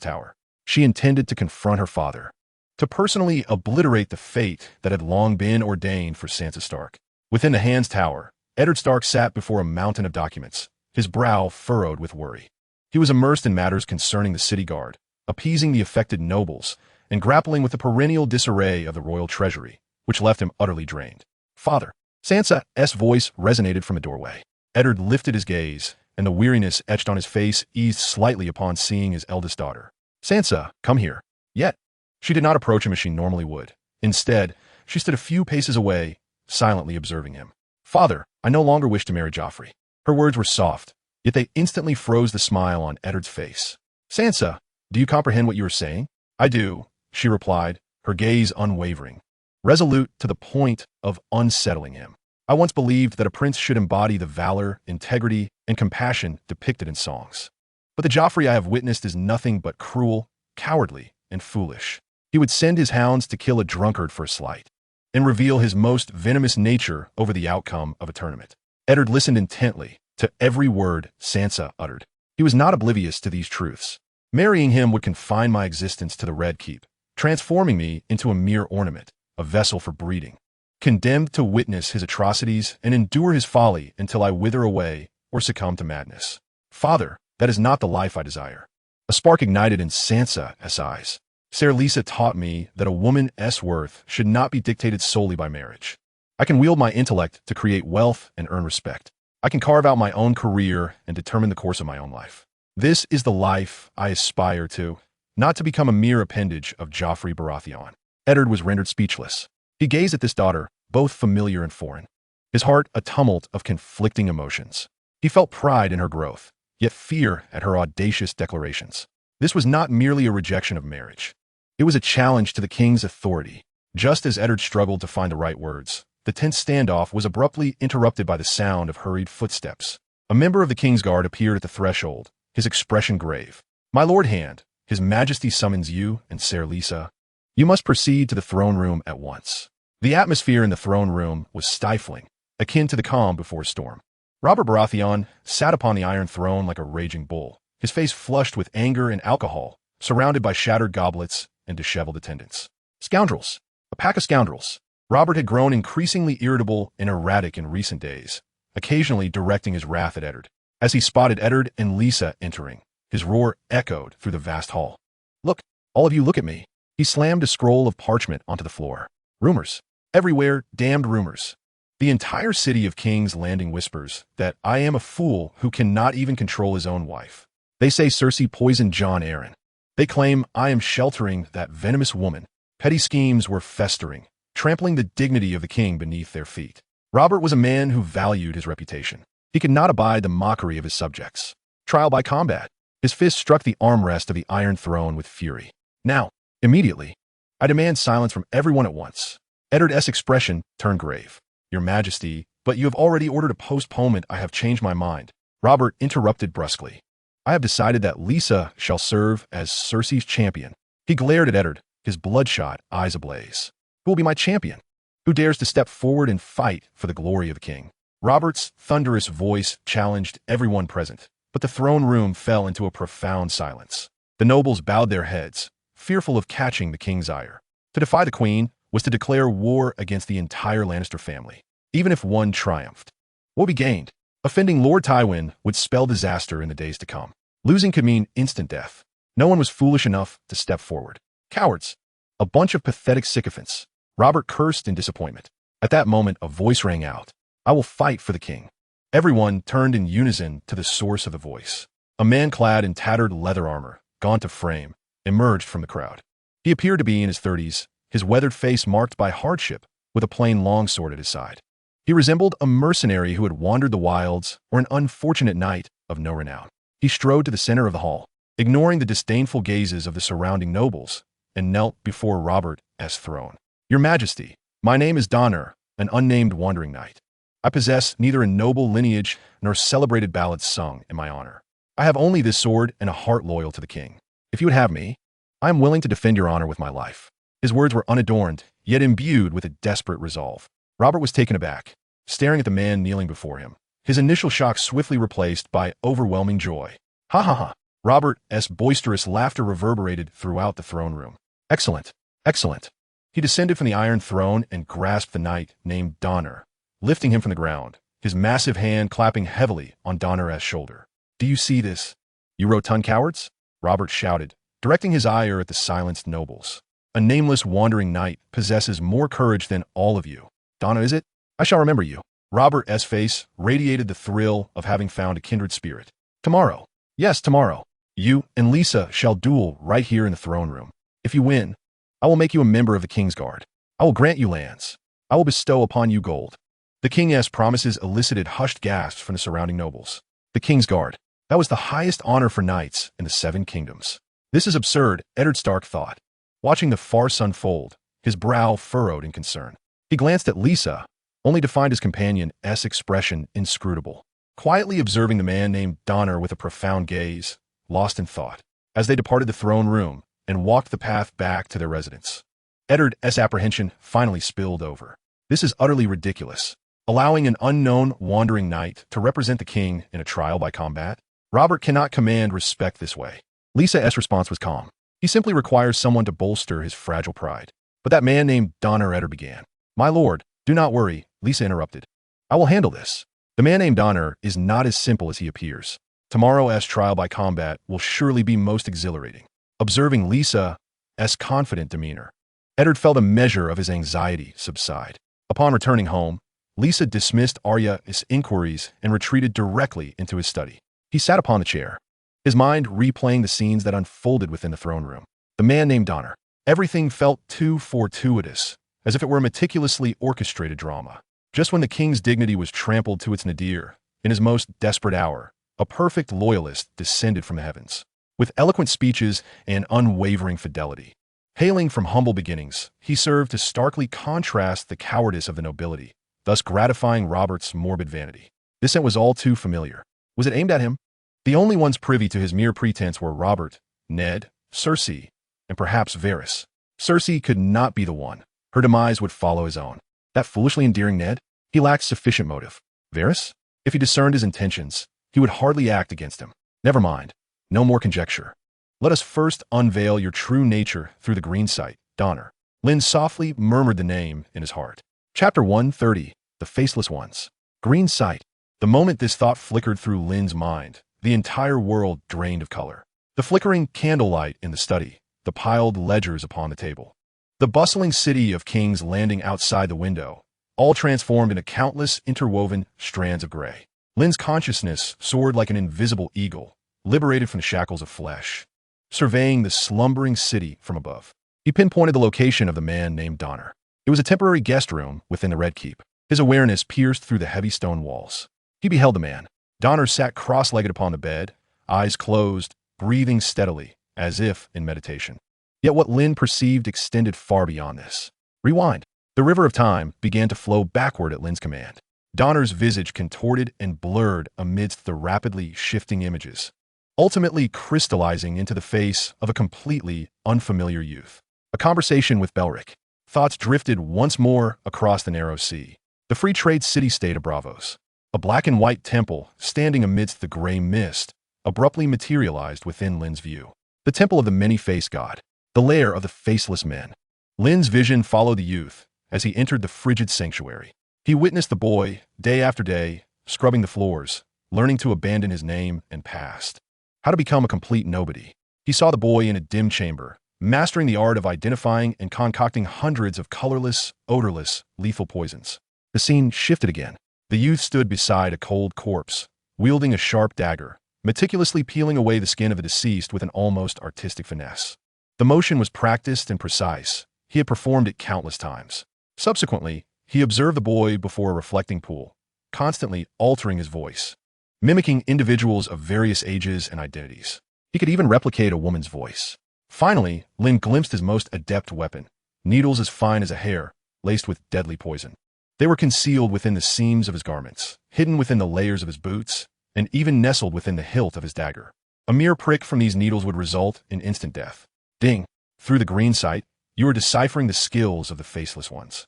Tower. She intended to confront her father, to personally obliterate the fate that had long been ordained for Sansa Stark. Within the Hand's Tower, Eddard Stark sat before a mountain of documents, his brow furrowed with worry. He was immersed in matters concerning the city guard, appeasing the affected nobles, and grappling with the perennial disarray of the royal treasury, which left him utterly drained. "Father!" Sansa's voice resonated from a doorway. Eddard lifted his gaze, and the weariness etched on his face eased slightly upon seeing his eldest daughter. "Sansa, come here." Yet, she did not approach him as she normally would. Instead, she stood a few paces away, silently observing him. "Father, I no longer wish to marry Joffrey." Her words were soft, yet they instantly froze the smile on Eddard's face. "Sansa, do you comprehend what you are saying?" "I do," she replied, her gaze unwavering, resolute to the point of unsettling him. "I once believed that a prince should embody the valor, integrity, and compassion depicted in songs. But the Joffrey I have witnessed is nothing but cruel, cowardly, and foolish. He would send his hounds to kill a drunkard for a slight, and reveal his most venomous nature over the outcome of a tournament." Eddard listened intently to every word Sansa uttered. He was not oblivious to these truths. "Marrying him would confine my existence to the Red Keep, transforming me into a mere ornament, a vessel for breeding, condemned to witness his atrocities and endure his folly until I wither away or succumb to madness. Father, that is not the life I desire." A spark ignited in Sansa's eyes. "Ser Lisa taught me that a woman's worth should not be dictated solely by marriage. I can wield my intellect to create wealth and earn respect. I can carve out my own career and determine the course of my own life. This is the life I aspire to, not to become a mere appendage of Joffrey Baratheon." Eddard was rendered speechless. He gazed at this daughter, both familiar and foreign, his heart a tumult of conflicting emotions. He felt pride in her growth, yet fear at her audacious declarations. This was not merely a rejection of marriage. It was a challenge to the king's authority. Just as Eddard struggled to find the right words, the tense standoff was abruptly interrupted by the sound of hurried footsteps. A member of the King's Guard appeared at the threshold, his expression grave. "My Lord Hand, His Majesty summons you and Ser Lisa. You must proceed to the throne room at once." The atmosphere in the throne room was stifling, akin to the calm before a storm. Robert Baratheon sat upon the Iron Throne like a raging bull, his face flushed with anger and alcohol, surrounded by shattered goblets and disheveled attendants. "Scoundrels! A pack of scoundrels!" Robert had grown increasingly irritable and erratic in recent days, occasionally directing his wrath at Eddard. As he spotted Eddard and Lisa entering, his roar echoed through the vast hall. "Look, all of you look at me." He slammed a scroll of parchment onto the floor. "Rumors. Everywhere, damned rumors. The entire city of King's Landing whispers that I am a fool who cannot even control his own wife. They say Cersei poisoned Jon Arryn. They claim I am sheltering that venomous woman. Petty schemes were festering, trampling the dignity of the king beneath their feet." Robert was a man who valued his reputation. He could not abide the mockery of his subjects. Trial by combat. His fist struck the armrest of the Iron Throne with fury. "Now, immediately, I demand silence from everyone at once." Eddard's expression turned grave. "Your Majesty, but you have already ordered a postponement. I have changed my mind." Robert interrupted brusquely. "I have decided that Lisa shall serve as Cersei's champion." He glared at Eddard, his bloodshot eyes ablaze. "Who will be my champion? Who dares to step forward and fight for the glory of the king?" Robert's thunderous voice challenged everyone present, but the throne room fell into a profound silence. The nobles bowed their heads, fearful of catching the king's ire. To defy the queen was to declare war against the entire Lannister family, even if one triumphed. What would be gained? Offending Lord Tywin would spell disaster in the days to come. Losing could mean instant death. No one was foolish enough to step forward. Cowards. A bunch of pathetic sycophants. Robert cursed in disappointment. At that moment, a voice rang out. "I will fight for the king." Everyone turned in unison to the source of the voice. A man clad in tattered leather armor, gaunt to frame, emerged from the crowd. He appeared to be in his 30s, his weathered face marked by hardship, with a plain longsword at his side. He resembled a mercenary who had wandered the wilds or an unfortunate knight of no renown. He strode to the center of the hall, ignoring the disdainful gazes of the surrounding nobles, and knelt before Robert's throne. "Your Majesty, my name is Donner, an unnamed wandering knight. I possess neither a noble lineage nor celebrated ballads sung in my honor. I have only this sword and a heart loyal to the king. If you would have me, I am willing to defend your honor with my life." His words were unadorned, yet imbued with a desperate resolve. Robert was taken aback, staring at the man kneeling before him, his initial shock swiftly replaced by overwhelming joy. "Ha ha ha!" Robert's boisterous laughter reverberated throughout the throne room. "Excellent! Excellent!" He descended from the Iron Throne and grasped the knight named Donner, lifting him from the ground, his massive hand clapping heavily on Donner's shoulder. "Do you see this, you rotund cowards?" Robert shouted, directing his ire at the silenced nobles. "A nameless wandering knight possesses more courage than all of you. Donner, is it? I shall remember you." Robert's face radiated the thrill of having found a kindred spirit. "Tomorrow, yes, tomorrow, you and Lisa shall duel right here in the throne room. If you win, I will make you a member of the King's Guard. I will grant you lands. I will bestow upon you gold." The king's promises elicited hushed gasps from the surrounding nobles. The King's Guard. That was the highest honor for knights in the Seven Kingdoms. "This is absurd," Ned Stark thought. Watching the farce unfold, his brow furrowed in concern. He glanced at Lisa, only to find his companion's expression inscrutable, quietly observing the man named Donner with a profound gaze, lost in thought. As they departed the throne room and walked the path back to their residence, Eddard's apprehension finally spilled over. This is utterly ridiculous. Allowing an unknown wandering knight to represent the king in a trial by combat? Robert cannot command respect this way. Lisa's response was calm. He simply requires someone to bolster his fragile pride. But that man named Donner Eddard began. "My lord, do not worry," Lisa interrupted. "I will handle this. The man named Donner is not as simple as he appears. Tomorrow's trial by combat will surely be most exhilarating." Observing Lisa's confident demeanor, Eddard felt a measure of his anxiety subside. Upon returning home, Lisa dismissed Arya's inquiries and retreated directly into his study. He sat upon the chair, his mind replaying the scenes that unfolded within the throne room. The man named Donner. Everything felt too fortuitous, as if it were a meticulously orchestrated drama. Just when the king's dignity was trampled to its nadir, in his most desperate hour, a perfect loyalist descended from the heavens. With eloquent speeches and unwavering fidelity. Hailing from humble beginnings, he served to starkly contrast the cowardice of the nobility, thus gratifying Robert's morbid vanity. This scent was all too familiar. Was it aimed at him? The only ones privy to his mere pretense were Robert, Ned, Cersei, and perhaps Varys. Cersei could not be the one. Her demise would follow his own. That foolishly endearing Ned? He lacked sufficient motive. Varys? If he discerned his intentions, he would hardly act against him. Never mind. No more conjecture. Let us first unveil your true nature through the green sight, Donner. Lynn softly murmured the name in his heart. Chapter 130, The Faceless Ones. Green sight. The moment this thought flickered through Lynn's mind, the entire world drained of color. The flickering candlelight in the study, the piled ledgers upon the table, the bustling city of King's Landing outside the window, all transformed into countless interwoven strands of gray. Lynn's consciousness soared like an invisible eagle, liberated from the shackles of flesh, surveying the slumbering city from above. He pinpointed the location of the man named Donner. It was a temporary guest room within the Red Keep. His awareness pierced through the heavy stone walls. He beheld the man. Donner sat cross-legged upon the bed, eyes closed, breathing steadily, as if in meditation. Yet what Lynn perceived extended far beyond this. Rewind. The river of time began to flow backward at Lynn's command. Donner's visage contorted and blurred amidst the rapidly shifting images, ultimately crystallizing into the face of a completely unfamiliar youth. A conversation with Belric. Thoughts drifted once more across the narrow sea. The free trade city-state of Bravos. A black and white temple, standing amidst the gray mist, abruptly materialized within Lynn's view. The temple of the many-faced god. The lair of the faceless men. Lynn's vision followed the youth as he entered the frigid sanctuary. He witnessed the boy, day after day, scrubbing the floors, learning to abandon his name and past. How to become a complete nobody. He saw the boy in a dim chamber, mastering the art of identifying and concocting hundreds of colorless, odorless, lethal poisons. The scene shifted again. The youth stood beside a cold corpse, wielding a sharp dagger, meticulously peeling away the skin of the deceased with an almost artistic finesse. The motion was practiced and precise. He had performed it countless times. Subsequently, he observed the boy before a reflecting pool, constantly altering his voice, mimicking individuals of various ages and identities. He could even replicate a woman's voice. Finally, Lynn glimpsed his most adept weapon, needles as fine as a hair, laced with deadly poison. They were concealed within the seams of his garments, hidden within the layers of his boots, and even nestled within the hilt of his dagger. A mere prick from these needles would result in instant death. Ding! Through the green sight, you are deciphering the skills of the faceless ones.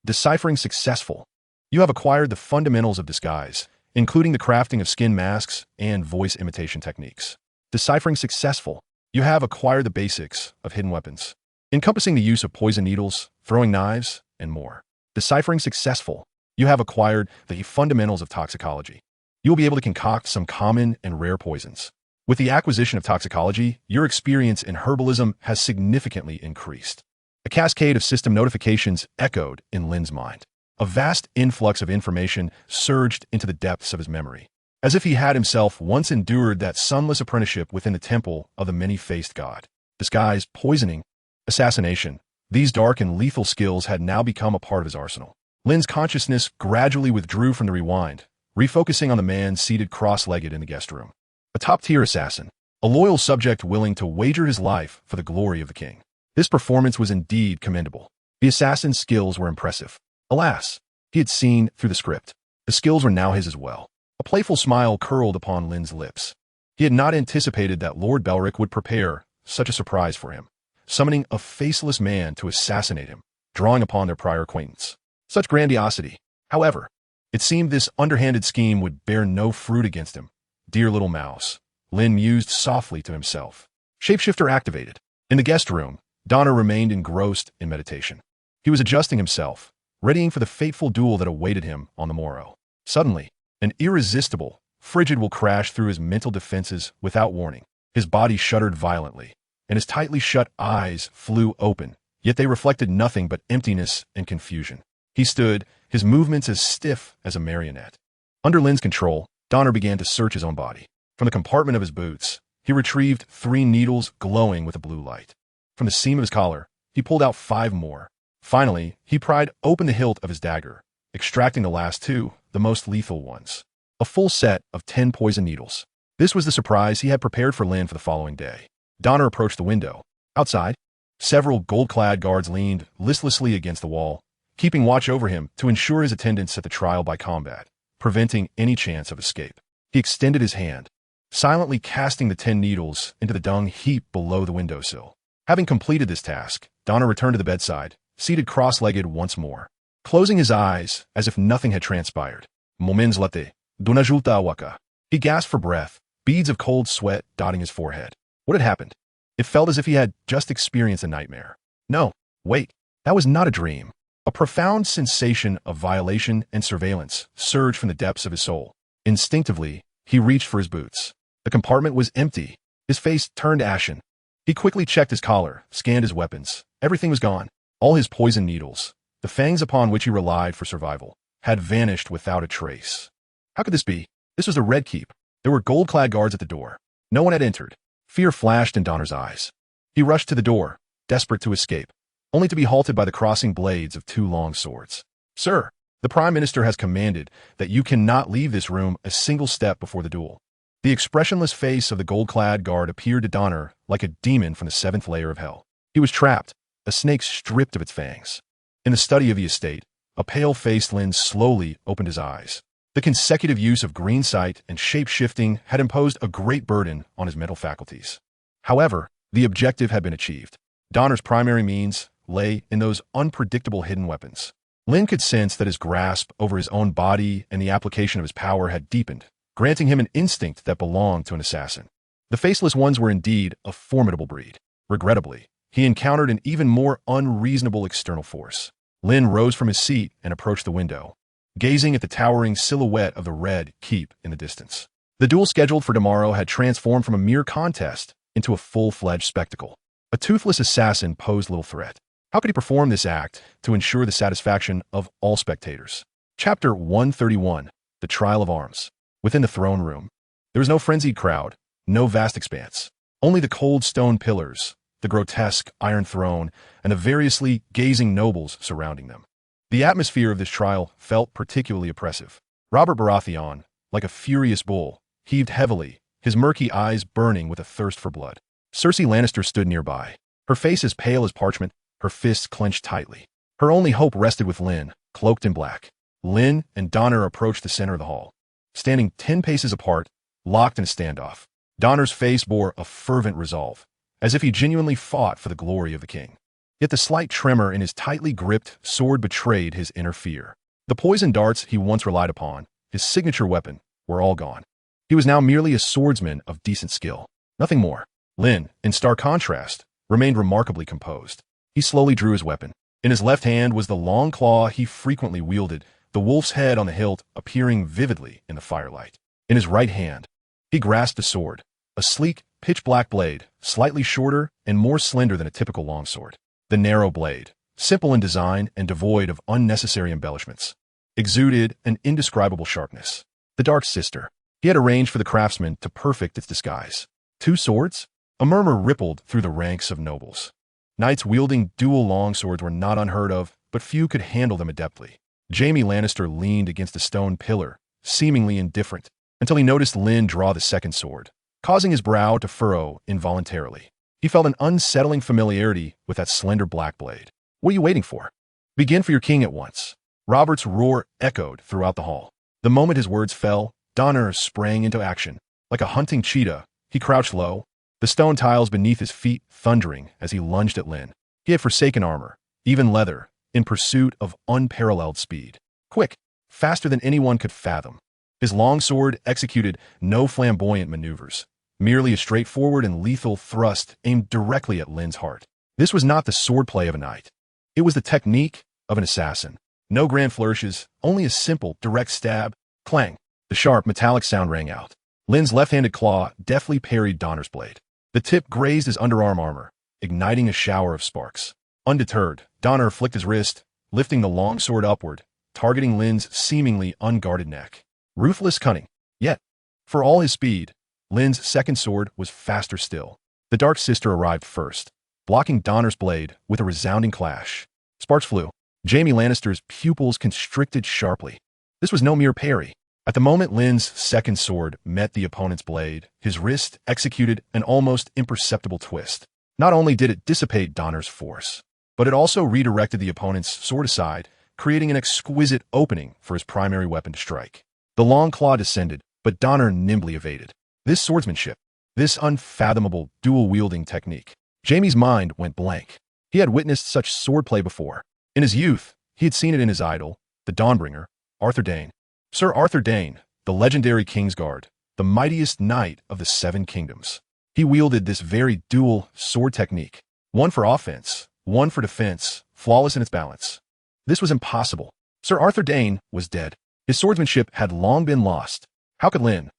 Deciphering successful. You have acquired the fundamentals of disguise, including the crafting of skin masks and voice imitation techniques. Deciphering successful. You have acquired the basics of hidden weapons, encompassing the use of poison needles, throwing knives, and more. Deciphering successful. You have acquired the fundamentals of toxicology. You will be able to concoct some common and rare poisons. With the acquisition of toxicology, your experience in herbalism has significantly increased. A cascade of system notifications echoed in Lynn's mind. A vast influx of information surged into the depths of his memory, as if he had himself once endured that sunless apprenticeship within the temple of the many-faced god. Disguise, poisoning, assassination. These dark and lethal skills had now become a part of his arsenal. Lynn's consciousness gradually withdrew from the rewind, refocusing on the man seated cross-legged in the guest room. A top-tier assassin, a loyal subject willing to wager his life for the glory of the king. This performance was indeed commendable. The assassin's skills were impressive. Alas, he had seen through the script. The skills were now his as well. A playful smile curled upon Lynn's lips. He had not anticipated that Lord Belric would prepare such a surprise for him, summoning a faceless man to assassinate him, drawing upon their prior acquaintance. Such grandiosity. However, it seemed this underhanded scheme would bear no fruit against him. Dear little mouse, Lynn mused softly to himself. Shapeshifter activated. In the guest room, Donner remained engrossed in meditation. He was adjusting himself, readying for the fateful duel that awaited him on the morrow. Suddenly, an irresistible, frigid will crashed through his mental defenses without warning. His body shuddered violently, and his tightly shut eyes flew open, yet they reflected nothing but emptiness and confusion. He stood, his movements as stiff as a marionette. Under Lynn's control, Donner began to search his own body. From the compartment of his boots, he retrieved 3 needles glowing with a blue light. From the seam of his collar, he pulled out 5 more. Finally, he pried open the hilt of his dagger, extracting the last 2, the most lethal ones. A full set of 10 poison needles. This was the surprise he had prepared for Lynn for the following day. Donner approached the window. Outside, several gold-clad guards leaned listlessly against the wall, keeping watch over him to ensure his attendance at the trial by combat, preventing any chance of escape. He extended his hand, silently casting the 10 needles into the dung heap below the windowsill. Having completed this task, Donner returned to the bedside, seated cross-legged once more, closing his eyes as if nothing had transpired. Moments later, d'una julta awaka. He gasped for breath, beads of cold sweat dotting his forehead. What had happened? It felt as if he had just experienced a nightmare. No, wait, that was not a dream. A profound sensation of violation and surveillance surged from the depths of his soul. Instinctively, he reached for his boots. The compartment was empty. His face turned ashen. He quickly checked his collar, scanned his weapons. Everything was gone. All his poison needles, the fangs upon which he relied for survival, had vanished without a trace. How could this be? This was the Red Keep. There were gold-clad guards at the door. No one had entered. Fear flashed in Donner's eyes. He rushed to the door, desperate to escape, only to be halted by the crossing blades of 2 long swords. Sir, the Prime Minister has commanded that you cannot leave this room a single step before the duel. The expressionless face of the gold-clad guard appeared to Donner like a demon from the 7th layer of hell. He was trapped, a snake stripped of its fangs. In the study of the estate, a pale-faced Lynn slowly opened his eyes. The consecutive use of green sight and shape-shifting had imposed a great burden on his mental faculties. However, the objective had been achieved. Donner's primary means lay in those unpredictable hidden weapons. Lynn could sense that his grasp over his own body and the application of his power had deepened, granting him an instinct that belonged to an assassin. The faceless ones were indeed a formidable breed. Regrettably, he encountered an even more unreasonable external force. Lynn rose from his seat and approached the window, gazing at the towering silhouette of the Red Keep in the distance. The duel scheduled for tomorrow had transformed from a mere contest into a full-fledged spectacle. A toothless assassin posed little threat. How could he perform this act to ensure the satisfaction of all spectators? Chapter 131, The Trial of Arms. Within the throne room, there was no frenzied crowd, no vast expanse. Only the cold stone pillars, the grotesque iron throne, and the variously gazing nobles surrounding them. The atmosphere of this trial felt particularly oppressive. Robert Baratheon, like a furious bull, heaved heavily, his murky eyes burning with a thirst for blood. Cersei Lannister stood nearby, her face as pale as parchment, her fists clenched tightly. Her only hope rested with Lynn, cloaked in black. Lynn and Donner approached the center of the hall, standing 10 paces apart, locked in a standoff. Donner's face bore a fervent resolve, as if he genuinely fought for the glory of the king. Yet the slight tremor in his tightly gripped sword betrayed his inner fear. The poison darts he once relied upon, his signature weapon, were all gone. He was now merely a swordsman of decent skill. Nothing more. Lynn, in stark contrast, remained remarkably composed. He slowly drew his weapon. In his left hand was the long claw he frequently wielded, the wolf's head on the hilt appearing vividly in the firelight. In his right hand, he grasped a sword, a sleek, pitch-black blade, slightly shorter and more slender than a typical longsword. The narrow blade, simple in design and devoid of unnecessary embellishments, exuded an indescribable sharpness. The Dark Sister. He had arranged for the craftsman to perfect its disguise. 2 swords? A murmur rippled through the ranks of nobles. Knights wielding dual longswords were not unheard of, but few could handle them adeptly. Jaime Lannister leaned against a stone pillar, seemingly indifferent, until he noticed Lynn draw the second sword, causing his brow to furrow involuntarily. He felt an unsettling familiarity with that slender black blade. What are you waiting for? Begin for your king at once. Robert's roar echoed throughout the hall. The moment his words fell, Donner sprang into action. Like a hunting cheetah, he crouched low, the stone tiles beneath his feet thundering as he lunged at Lynn. He had forsaken armor, even leather, in pursuit of unparalleled speed. Quick, faster than anyone could fathom. His longsword executed no flamboyant maneuvers, merely a straightforward and lethal thrust aimed directly at Lynn's heart. This was not the swordplay of a knight. It was the technique of an assassin. No grand flourishes, only a simple, direct stab. Clang. The sharp, metallic sound rang out. Lynn's left-handed claw deftly parried Donner's blade. The tip grazed his underarm armor, igniting a shower of sparks. Undeterred, Donner flicked his wrist, lifting the longsword upward, targeting Lynn's seemingly unguarded neck. Ruthless cunning. Yet, for all his speed, Lynn's second sword was faster still. The Dark Sister arrived first, blocking Donner's blade with a resounding clash. Sparks flew. Jaime Lannister's pupils constricted sharply. This was no mere parry. At the moment Lynn's second sword met the opponent's blade, his wrist executed an almost imperceptible twist. Not only did it dissipate Donner's force, but it also redirected the opponent's sword aside, creating an exquisite opening for his primary weapon to strike. The long claw descended, but Donner nimbly evaded. This swordsmanship, this unfathomable dual-wielding technique. Jaime's mind went blank. He had witnessed such swordplay before. In his youth, he had seen it in his idol, the Dawnbringer, Arthur Dayne. Sir Arthur Dayne, the legendary Kingsguard, the mightiest knight of the Seven Kingdoms. He wielded this very dual sword technique, one for offense, one for defense, flawless in its balance. This was impossible. Sir Arthur Dayne was dead. His swordsmanship had long been lost. How could Lynn?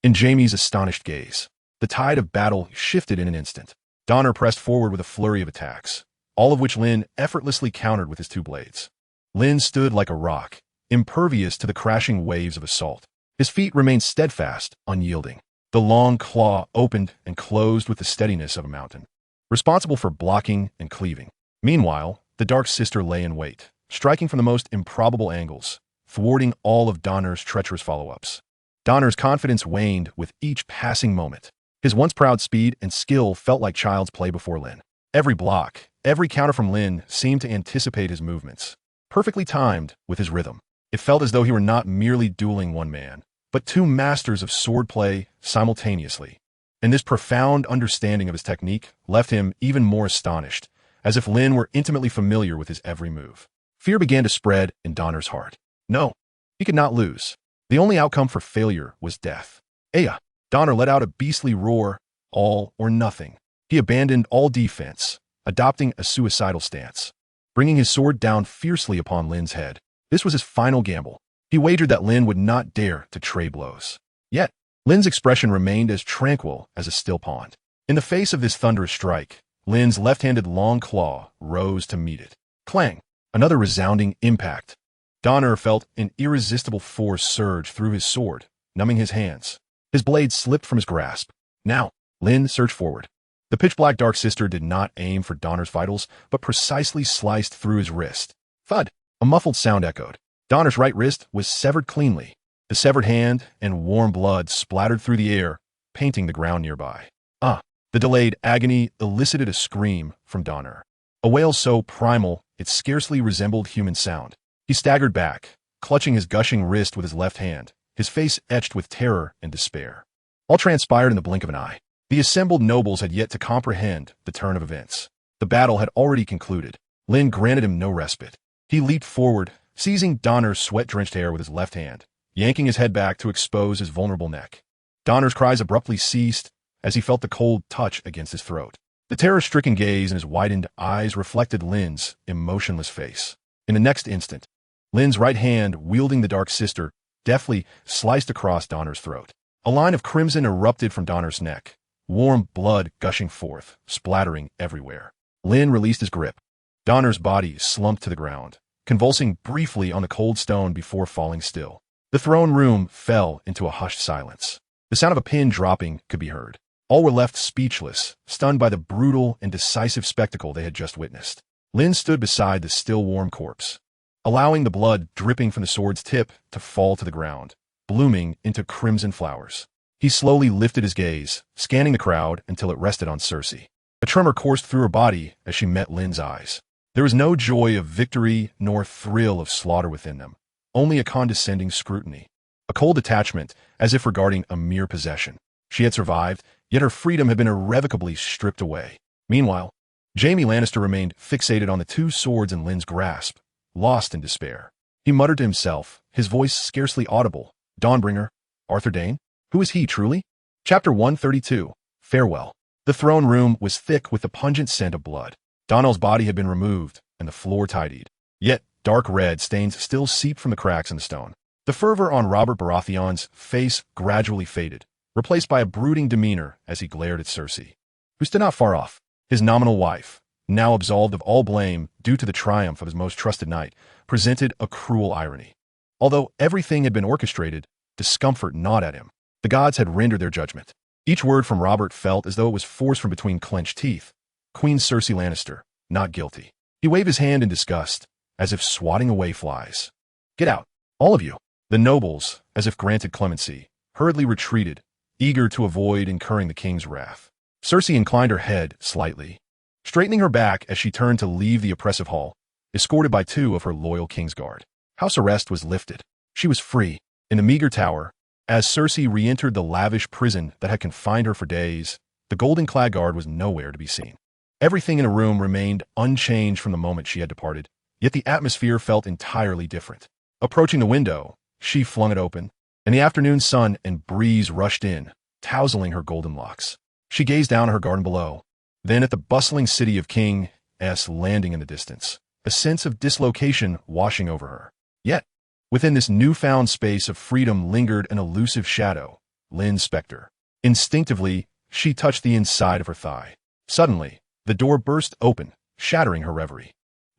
In Jaime's astonished gaze, the tide of battle shifted in an instant. Donner pressed forward with a flurry of attacks, all of which Lynn effortlessly countered with his 2 blades. Lynn stood like a rock, impervious to the crashing waves of assault. His feet remained steadfast, unyielding. The long claw opened and closed with the steadiness of a mountain, responsible for blocking and cleaving. Meanwhile, the Dark Sister lay in wait, striking from the most improbable angles, thwarting all of Donner's treacherous follow-ups. Donner's confidence waned with each passing moment. His once proud speed and skill felt like child's play before Lynn. Every block, every counter from Lynn seemed to anticipate his movements, perfectly timed with his rhythm. It felt as though he were not merely dueling one man, but 2 masters of swordplay simultaneously. And this profound understanding of his technique left him even more astonished, as if Lynn were intimately familiar with his every move. Fear began to spread in Donner's heart. No, he could not lose. The only outcome for failure was death. Aya! Donner let out a beastly roar, all or nothing. He abandoned all defense, adopting a suicidal stance, bringing his sword down fiercely upon Lynn's head. This was his final gamble. He wagered that Lynn would not dare to trade blows. Yet, Lynn's expression remained as tranquil as a still pond. In the face of this thunderous strike, Lynn's left-handed long claw rose to meet it. Clang! Another resounding impact. Donner felt an irresistible force surge through his sword, numbing his hands. His blade slipped from his grasp. Now, Lynn surged forward. The pitch-black Dark Sister did not aim for Donner's vitals, but precisely sliced through his wrist. Thud! A muffled sound echoed. Donner's right wrist was severed cleanly. The severed hand and warm blood splattered through the air, painting the ground nearby. The delayed agony elicited a scream from Donner. A wail so primal it scarcely resembled human sound. He staggered back, clutching his gushing wrist with his left hand, his face etched with terror and despair. All transpired in the blink of an eye. The assembled nobles had yet to comprehend the turn of events. The battle had already concluded. Lynn granted him no respite. He leaped forward, seizing Donner's sweat-drenched hair with his left hand, yanking his head back to expose his vulnerable neck. Donner's cries abruptly ceased as he felt the cold touch against his throat. The terror-stricken gaze in his widened eyes reflected Lynn's emotionless face. In the next instant, Lynn's right hand, wielding the Dark Sister, deftly sliced across Donner's throat. A line of crimson erupted from Donner's neck, warm blood gushing forth, splattering everywhere. Lynn released his grip. Donner's body slumped to the ground, convulsing briefly on the cold stone before falling still. The throne room fell into a hushed silence. The sound of a pin dropping could be heard. All were left speechless, stunned by the brutal and decisive spectacle they had just witnessed. Lynn stood beside the still warm corpse, allowing the blood dripping from the sword's tip to fall to the ground, blooming into crimson flowers. He slowly lifted his gaze, scanning the crowd until it rested on Cersei. A tremor coursed through her body as she met Lynn's eyes. There was no joy of victory nor thrill of slaughter within them, only a condescending scrutiny, a cold attachment as if regarding a mere possession. She had survived, yet her freedom had been irrevocably stripped away. Meanwhile, Jaime Lannister remained fixated on the two swords in Lynn's grasp, lost in despair. He muttered to himself, his voice scarcely audible, "Dawnbringer? Arthur Dayne? Who is he truly?" Chapter 132. Farewell. The throne room was thick with the pungent scent of blood. Donal's body had been removed, and the floor tidied. Yet, dark red stains still seeped from the cracks in the stone. The fervor on Robert Baratheon's face gradually faded, replaced by a brooding demeanor as he glared at Cersei, who stood not far off. His nominal wife, now absolved of all blame due to the triumph of his most trusted knight, presented a cruel irony. Although everything had been orchestrated, discomfort gnawed at him. The gods had rendered their judgment. Each word from Robert felt as though it was forced from between clenched teeth. Queen Cersei Lannister, not guilty. He waved his hand in disgust, as if swatting away flies. "Get out, all of you." The nobles, as if granted clemency, hurriedly retreated, eager to avoid incurring the king's wrath. Cersei inclined her head slightly, straightening her back as she turned to leave the oppressive hall, escorted by two of her loyal Kingsguard. House arrest was lifted. She was free. In the meager tower, as Cersei re-entered the lavish prison that had confined her for days, the golden-clad guard was nowhere to be seen. Everything in the room remained unchanged from the moment she had departed, yet the atmosphere felt entirely different. Approaching the window, she flung it open, and the afternoon sun and breeze rushed in, tousling her golden locks. She gazed down at her garden below, then at the bustling city of King S landing in the distance, a sense of dislocation washing over her. Yet, within this newfound space of freedom lingered an elusive shadow, Lynn's specter. Instinctively, she touched the inside of her thigh. Suddenly, the door burst open, shattering her reverie.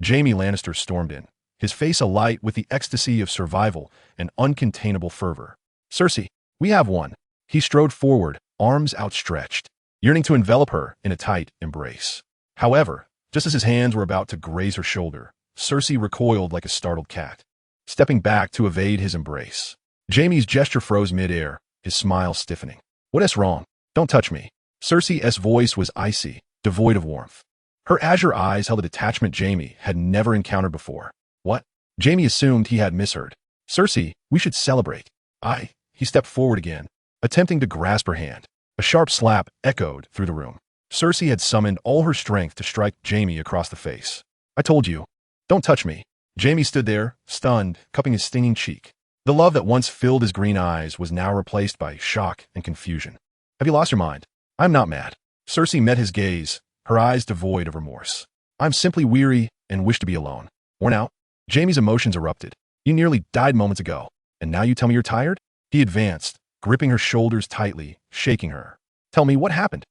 Jaime Lannister stormed in, his face alight with the ecstasy of survival and uncontainable fervor. "Cersei, we have won." He strode forward, arms outstretched, yearning to envelop her in a tight embrace. However, just as his hands were about to graze her shoulder, Cersei recoiled like a startled cat, stepping back to evade his embrace. Jaime's gesture froze mid-air, his smile stiffening. "What is wrong? Don't touch me." Cersei's voice was icy, devoid of warmth. Her azure eyes held a detachment Jaime had never encountered before. "What?" Jaime assumed he had misheard. "Cersei, we should celebrate." He stepped forward again, attempting to grasp her hand. A sharp slap echoed through the room. Cersei had summoned all her strength to strike Jaime across the face. "I told you. Don't touch me." Jaime stood there, stunned, cupping his stinging cheek. The love that once filled his green eyes was now replaced by shock and confusion. "Have you lost your mind?" "I'm not mad." Cersei met his gaze, her eyes devoid of remorse. "I'm simply weary and wish to be alone." "Worn out?" Jaime's emotions erupted. "You nearly died moments ago, and now you tell me you're tired?" He advanced, gripping her shoulders tightly, shaking her. "Tell me, what happened?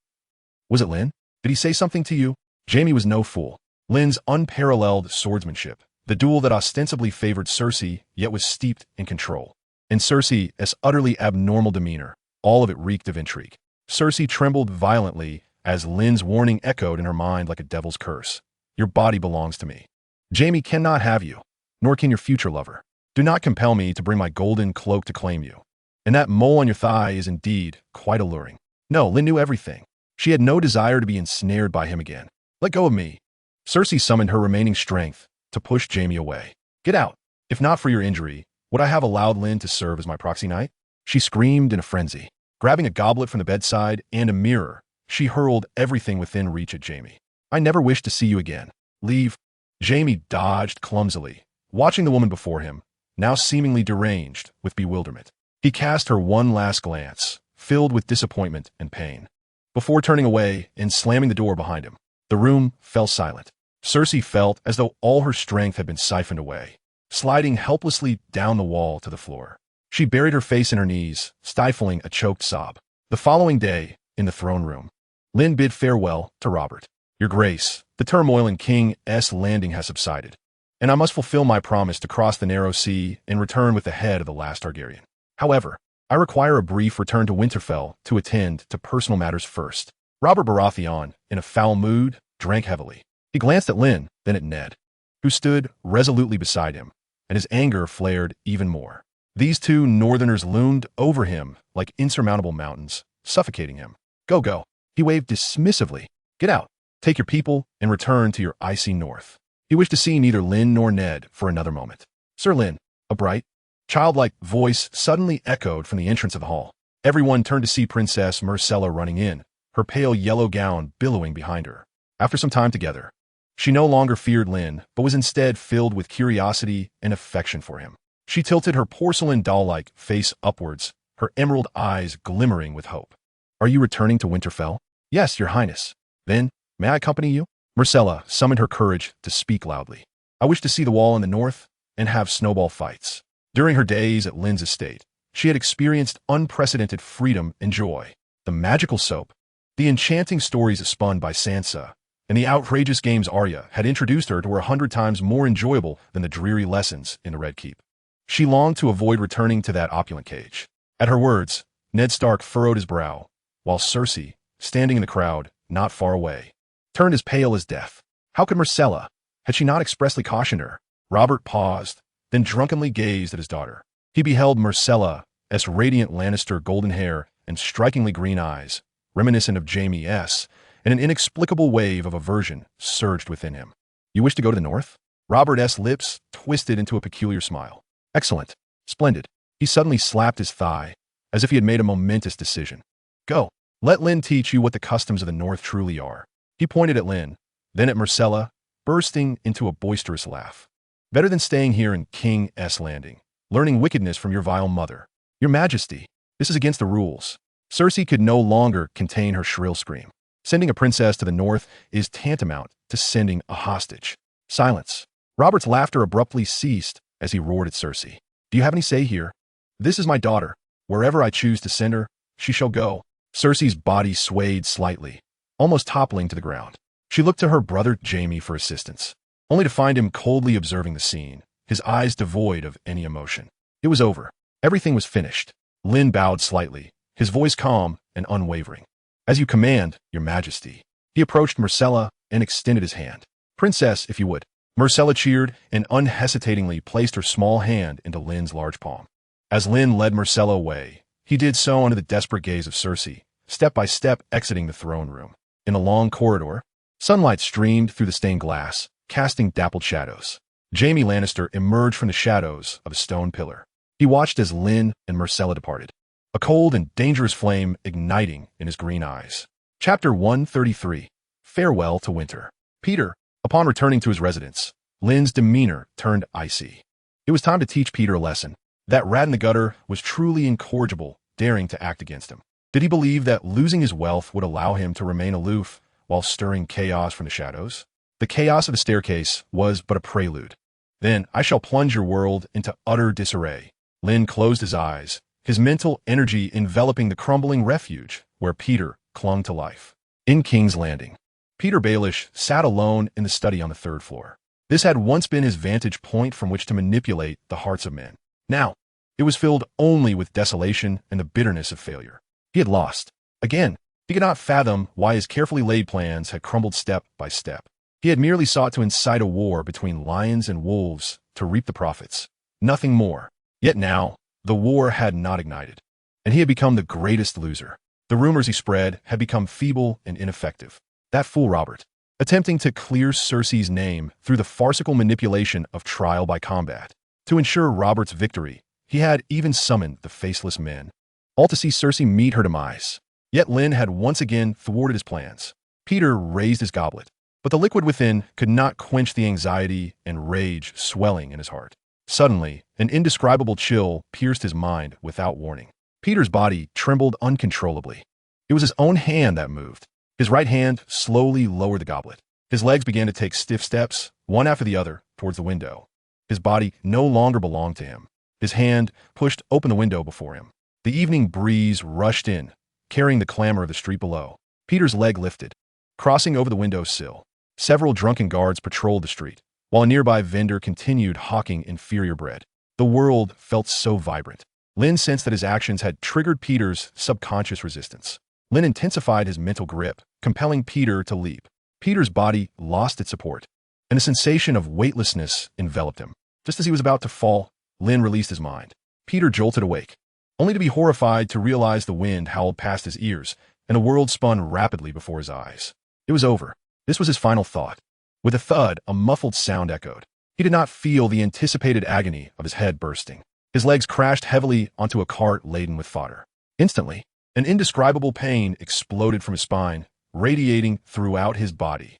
Was it Lynn? Did he say something to you?" Jaime was no fool. Lynn's unparalleled swordsmanship, the duel that ostensibly favored Cersei yet was steeped in control, and Cersei's utterly abnormal demeanor, all of it reeked of intrigue. Cersei trembled violently as Lynn's warning echoed in her mind like a devil's curse. "Your body belongs to me. Jaime cannot have you, nor can your future lover. Do not compel me to bring my golden cloak to claim you. And that mole on your thigh is indeed quite alluring." No, Lynn knew everything. She had no desire to be ensnared by him again. "Let go of me." Cersei summoned her remaining strength to push Jaime away. "Get out. If not for your injury, would I have allowed Lynn to serve as my proxy knight?" She screamed in a frenzy. Grabbing a goblet from the bedside and a mirror, She hurled everything within reach at Jaime. I never wish to see you again. Leave. Jaime dodged clumsily, watching the woman before him, now seemingly deranged with bewilderment. He cast her one last glance, filled with disappointment and pain, before turning away and slamming the door behind him. The room fell silent. Cersei felt as though all her strength had been siphoned away, sliding helplessly down the wall to the floor. She buried her face in her knees, stifling a choked sob. The following day, in the throne room, Lynn bid farewell to Robert. Your Grace, the turmoil in King's Landing has subsided, and I must fulfill my promise to cross the narrow sea and return with the head of the last Targaryen. However, I require a brief return to Winterfell to attend to personal matters first. Robert Baratheon, in a foul mood, drank heavily. He glanced at Lynn, then at Ned, who stood resolutely beside him, and his anger flared even more. These two northerners loomed over him like insurmountable mountains, suffocating him. Go. He waved dismissively. Get out. Take your people and return to your icy north. He wished to see neither Lynn nor Ned for another moment. Sir Lynn, a bright, childlike voice suddenly echoed from the entrance of the hall. Everyone turned to see Princess Myrcella running in, her pale yellow gown billowing behind her. After some time together, she no longer feared Lynn, but was instead filled with curiosity and affection for him. She tilted her porcelain doll-like face upwards, her emerald eyes glimmering with hope. Are you returning to Winterfell? Yes, your highness. Then, may I accompany you? Myrcella summoned her courage to speak loudly. I wish to see the wall in the north and have snowball fights. During her days at Lynn's estate, she had experienced unprecedented freedom and joy. The magical soap, the enchanting stories spun by Sansa, and the outrageous games Arya had introduced her to were 100 times more enjoyable than the dreary lessons in the Red Keep. She longed to avoid returning to that opulent cage. At her words, Ned Stark furrowed his brow, while Cersei, standing in the crowd, not far away, turned as pale as death. How could Myrcella? Had she not expressly cautioned her? Robert paused, then drunkenly gazed at his daughter. He beheld Myrcella's radiant Lannister golden hair and strikingly green eyes, reminiscent of Jaime's, and an inexplicable wave of aversion surged within him. You wish to go to the north? Robert's lips twisted into a peculiar smile. Excellent. Splendid. He suddenly slapped his thigh, as if he had made a momentous decision. Go. Let Lynn teach you what the customs of the north truly are. He pointed at Lynn, then at Myrcella, bursting into a boisterous laugh. Better than staying here in King's Landing, learning wickedness from your vile mother. Your Majesty, this is against the rules. Cersei could no longer contain her shrill scream. Sending a princess to the north is tantamount to sending a hostage. Silence. Robert's laughter abruptly ceased as he roared at Cersei. Do you have any say here? This is my daughter. Wherever I choose to send her, she shall go. Cersei's body swayed slightly, almost toppling to the ground. She looked to her brother Jaime for assistance, only to find him coldly observing the scene, his eyes devoid of any emotion. It was over. Everything was finished. Lynn bowed slightly, his voice calm and unwavering. As you command, your Majesty. He approached Myrcella and extended his hand. Princess, if you would. Myrcella cheered and unhesitatingly placed her small hand into Lynn's large palm. As Lynn led Myrcella away, he did so under the desperate gaze of Cersei, step by step exiting the throne room. In a long corridor, sunlight streamed through the stained glass, casting dappled shadows. Jaime Lannister emerged from the shadows of a stone pillar. He watched as Lynn and Myrcella departed, a cold and dangerous flame igniting in his green eyes. Chapter 133. Farewell to Winter. Peter, upon returning to his residence, Lynn's demeanor turned icy. It was time to teach Peter a lesson. That rat in the gutter was truly incorrigible, daring to act against him. Did he believe that losing his wealth would allow him to remain aloof while stirring chaos from the shadows? The chaos of the staircase was but a prelude. Then I shall plunge your world into utter disarray. Lynn closed his eyes, his mental energy enveloping the crumbling refuge where Peter clung to life. In King's Landing, Peter Baelish sat alone in the study on the 3rd floor. This had once been his vantage point from which to manipulate the hearts of men. Now, it was filled only with desolation and the bitterness of failure. He had lost. Again, he could not fathom why his carefully laid plans had crumbled step by step. He had merely sought to incite a war between lions and wolves to reap the profits. Nothing more. Yet now, the war had not ignited, and he had become the greatest loser. The rumors he spread had become feeble and ineffective. That fool Robert, attempting to clear Cersei's name through the farcical manipulation of trial by combat. To ensure Robert's victory, he had even summoned the Faceless Men, all to see Cersei meet her demise. Yet Lynn had once again thwarted his plans. Peter raised his goblet, but the liquid within could not quench the anxiety and rage swelling in his heart. Suddenly, an indescribable chill pierced his mind without warning. Peter's body trembled uncontrollably. It was his own hand that moved. His right hand slowly lowered the goblet. His legs began to take stiff steps, one after the other, towards the window. His body no longer belonged to him. His hand pushed open the window before him. The evening breeze rushed in, carrying the clamor of the street below. Peter's leg lifted, crossing over the window sill. Several drunken guards patrolled the street, while a nearby vendor continued hawking inferior bread. The world felt so vibrant. Lynn sensed that his actions had triggered Peter's subconscious resistance. Lynn intensified his mental grip, compelling Peter to leap. Peter's body lost its support, and a sensation of weightlessness enveloped him. Just as he was about to fall, Lynn released his mind. Peter jolted awake, only to be horrified to realize the wind howled past his ears and the world spun rapidly before his eyes. It was over. This was his final thought. With a thud, a muffled sound echoed. He did not feel the anticipated agony of his head bursting. His legs crashed heavily onto a cart laden with fodder. Instantly, an indescribable pain exploded from his spine, radiating throughout his body.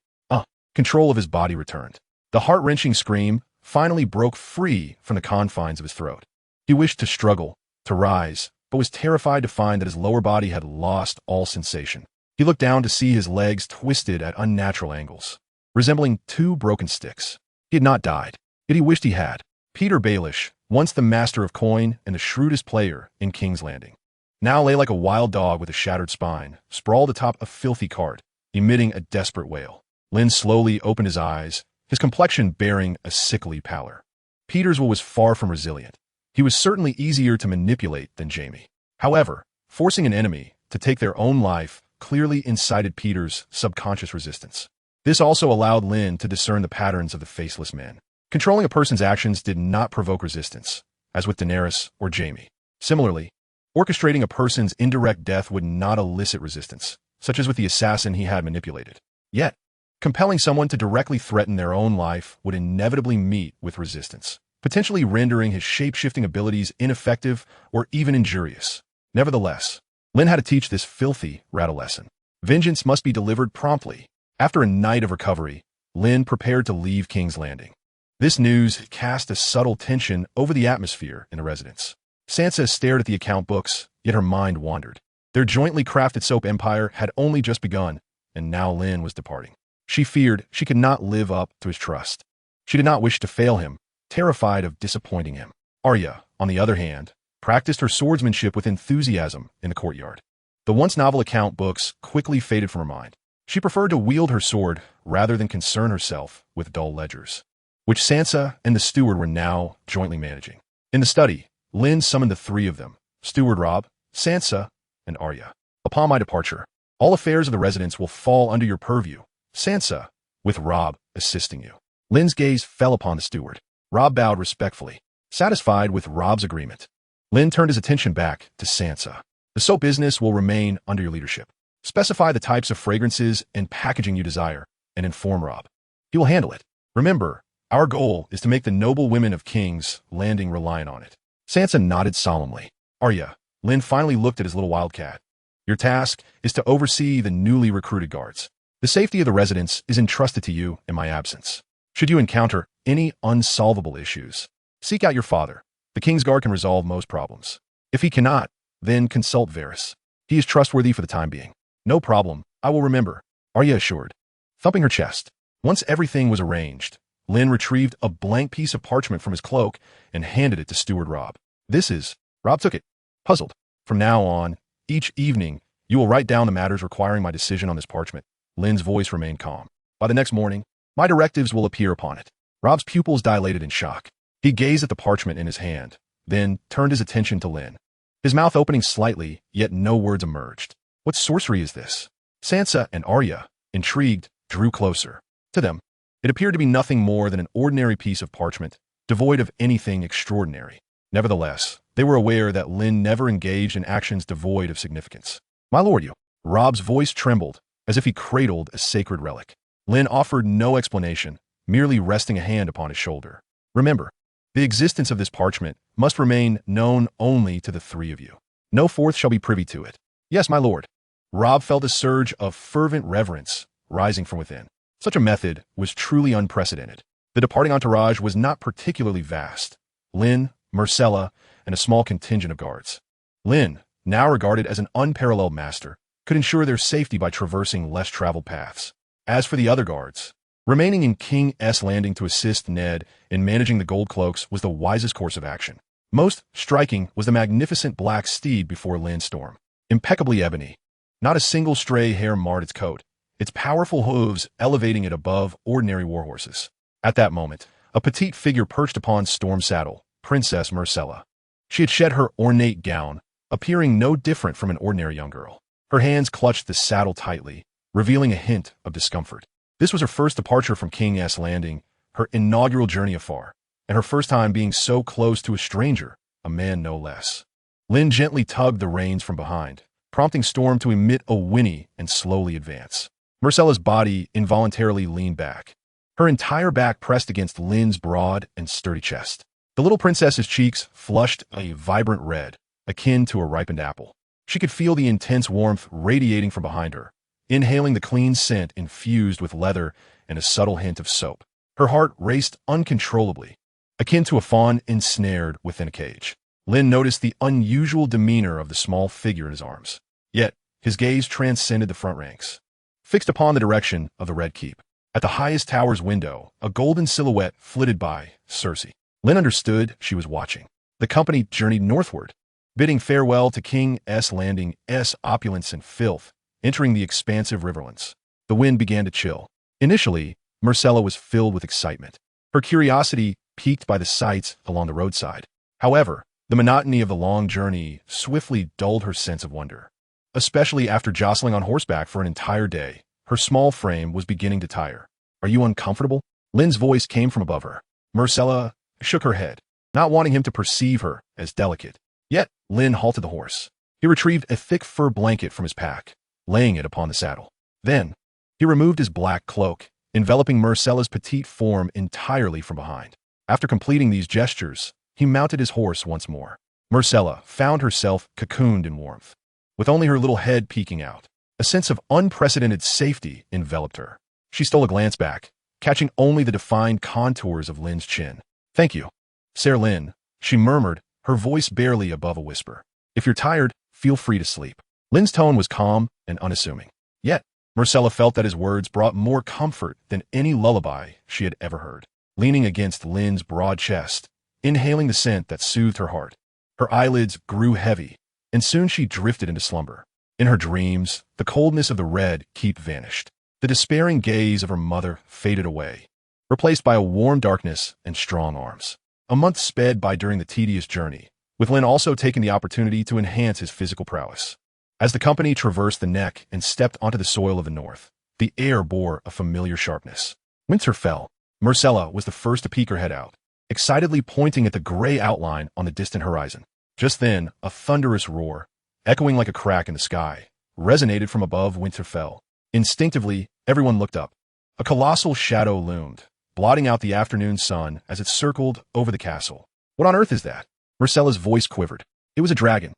Control of his body returned. The heart-wrenching scream finally broke free from the confines of his throat. He wished to struggle, to rise, but was terrified to find that his lower body had lost all sensation. He looked down to see his legs twisted at unnatural angles, resembling two broken sticks. He had not died, yet he wished he had. Peter Baelish, once the master of coin and the shrewdest player in King's Landing, now lay like a wild dog with a shattered spine, sprawled atop a filthy cart, emitting a desperate wail. Lynn slowly opened his eyes, his complexion bearing a sickly pallor. Peter's will was far from resilient. He was certainly easier to manipulate than Jaime. However, forcing an enemy to take their own life clearly incited Peter's subconscious resistance. This also allowed Lynn to discern the patterns of the faceless men. Controlling a person's actions did not provoke resistance, as with Daenerys or Jaime. Similarly, orchestrating a person's indirect death would not elicit resistance, such as with the assassin he had manipulated. Yet, compelling someone to directly threaten their own life would inevitably meet with resistance, potentially rendering his shape-shifting abilities ineffective or even injurious. Nevertheless, Lynn had to teach this filthy rat a lesson. Vengeance must be delivered promptly. After a night of recovery, Lynn prepared to leave King's Landing. This news cast a subtle tension over the atmosphere in the residence. Sansa stared at the account books, yet her mind wandered. Their jointly crafted soap empire had only just begun, and now Lynn was departing. She feared she could not live up to his trust. She did not wish to fail him, terrified of disappointing him. Arya, on the other hand, practiced her swordsmanship with enthusiasm in the courtyard. The once novel account books quickly faded from her mind. She preferred to wield her sword rather than concern herself with dull ledgers, which Sansa and the steward were now jointly managing. In the study, Lynn summoned the three of them, Steward Robb, Sansa, and Arya. Upon my departure, all affairs of the residence will fall under your purview, Sansa, with Robb assisting you. Lynn's gaze fell upon the steward. Robb bowed respectfully, satisfied with Robb's agreement. Lynn turned his attention back to Sansa. The soap business will remain under your leadership. Specify the types of fragrances and packaging you desire, and inform Robb. He will handle it. Remember, our goal is to make the noble women of King's Landing reliant on it. Sansa nodded solemnly. Arya, Lynn finally looked at his little wildcat. Your task is to oversee the newly recruited guards. The safety of the residence is entrusted to you in my absence. Should you encounter any unsolvable issues, seek out your father. The Kingsguard can resolve most problems. If he cannot, then consult Varys. He is trustworthy for the time being. No problem, I will remember, Arya assured, thumping her chest. Once everything was arranged, Lynn retrieved a blank piece of parchment from his cloak and handed it to Steward Robb. This is... Robb took it, puzzled. From now on, each evening, you will write down the matters requiring my decision on this parchment. Lynn's voice remained calm. By the next morning, my directives will appear upon it. Robb's pupils dilated in shock. He gazed at the parchment in his hand, then turned his attention to Lynn. His mouth opening slightly, yet no words emerged. What sorcery is this? Sansa and Arya, intrigued, drew closer. To them, it appeared to be nothing more than an ordinary piece of parchment, devoid of anything extraordinary. Nevertheless, they were aware that Lynn never engaged in actions devoid of significance. My lord, you. Robb's voice trembled, as if he cradled a sacred relic. Lynn offered no explanation, merely resting a hand upon his shoulder. Remember, the existence of this parchment must remain known only to the three of you. No fourth shall be privy to it. Yes, my lord. Robb felt a surge of fervent reverence rising from within. Such a method was truly unprecedented. The departing entourage was not particularly vast. Lynn, Myrcella, and a small contingent of guards. Lynn, now regarded as an unparalleled master, could ensure their safety by traversing less traveled paths. As for the other guards, remaining in King's Landing to assist Ned in managing the gold cloaks was the wisest course of action. Most striking was the magnificent black steed before Lynn's storm. Impeccably ebony. Not a single stray hair marred its coat, its powerful hooves elevating it above ordinary warhorses. At that moment, a petite figure perched upon Storm's saddle, Princess Myrcella. She had shed her ornate gown, appearing no different from an ordinary young girl. Her hands clutched the saddle tightly, revealing a hint of discomfort. This was her first departure from King's Landing, her inaugural journey afar, and her first time being so close to a stranger, a man no less. Lynn gently tugged the reins from behind, prompting Storm to emit a whinny and slowly advance. Myrcella's body involuntarily leaned back, her entire back pressed against Lynn's broad and sturdy chest. The little princess's cheeks flushed a vibrant red, akin to a ripened apple. She could feel the intense warmth radiating from behind her, inhaling the clean scent infused with leather and a subtle hint of soap. Her heart raced uncontrollably, akin to a fawn ensnared within a cage. Lynn noticed the unusual demeanor of the small figure in his arms. Yet, his gaze transcended the front ranks, fixed upon the direction of the Red Keep. At the highest tower's window, a golden silhouette flitted by Cersei. Lynn understood she was watching. The company journeyed northward, bidding farewell to King's Landing's opulence and filth, entering the expansive riverlands. The wind began to chill. Initially, Myrcella was filled with excitement, her curiosity piqued by the sights along the roadside. However, the monotony of the long journey swiftly dulled her sense of wonder. Especially after jostling on horseback for an entire day, her small frame was beginning to tire. "Are you uncomfortable?" Lynn's voice came from above her. Myrcella shook her head, not wanting him to perceive her as delicate. Yet, Lynn halted the horse. He retrieved a thick fur blanket from his pack, laying it upon the saddle. Then, he removed his black cloak, enveloping Myrcella's petite form entirely from behind. After completing these gestures, he mounted his horse once more. Myrcella found herself cocooned in warmth, with only her little head peeking out. A sense of unprecedented safety enveloped her. She stole a glance back, catching only the defined contours of Lynn's chin. "Thank you, Sir Lynn," she murmured, her voice barely above a whisper. "If you're tired, feel free to sleep." Lynn's tone was calm and unassuming. Yet, Myrcella felt that his words brought more comfort than any lullaby she had ever heard. Leaning against Lynn's broad chest, inhaling the scent that soothed her heart, her eyelids grew heavy, and soon she drifted into slumber. In her dreams, the coldness of the Red Keep vanished. The despairing gaze of her mother faded away, replaced by a warm darkness and strong arms. A month sped by during the tedious journey, with Lynn also taking the opportunity to enhance his physical prowess. As the company traversed the neck and stepped onto the soil of the north, the air bore a familiar sharpness. Winter fell. Myrcella was the first to peek her head out, excitedly pointing at the gray outline on the distant horizon. Just then, a thunderous roar, echoing like a crack in the sky, resonated from above Winterfell. Instinctively, everyone looked up. A colossal shadow loomed, blotting out the afternoon sun as it circled over the castle. "What on earth is that?" Myrcella's voice quivered. It was a dragon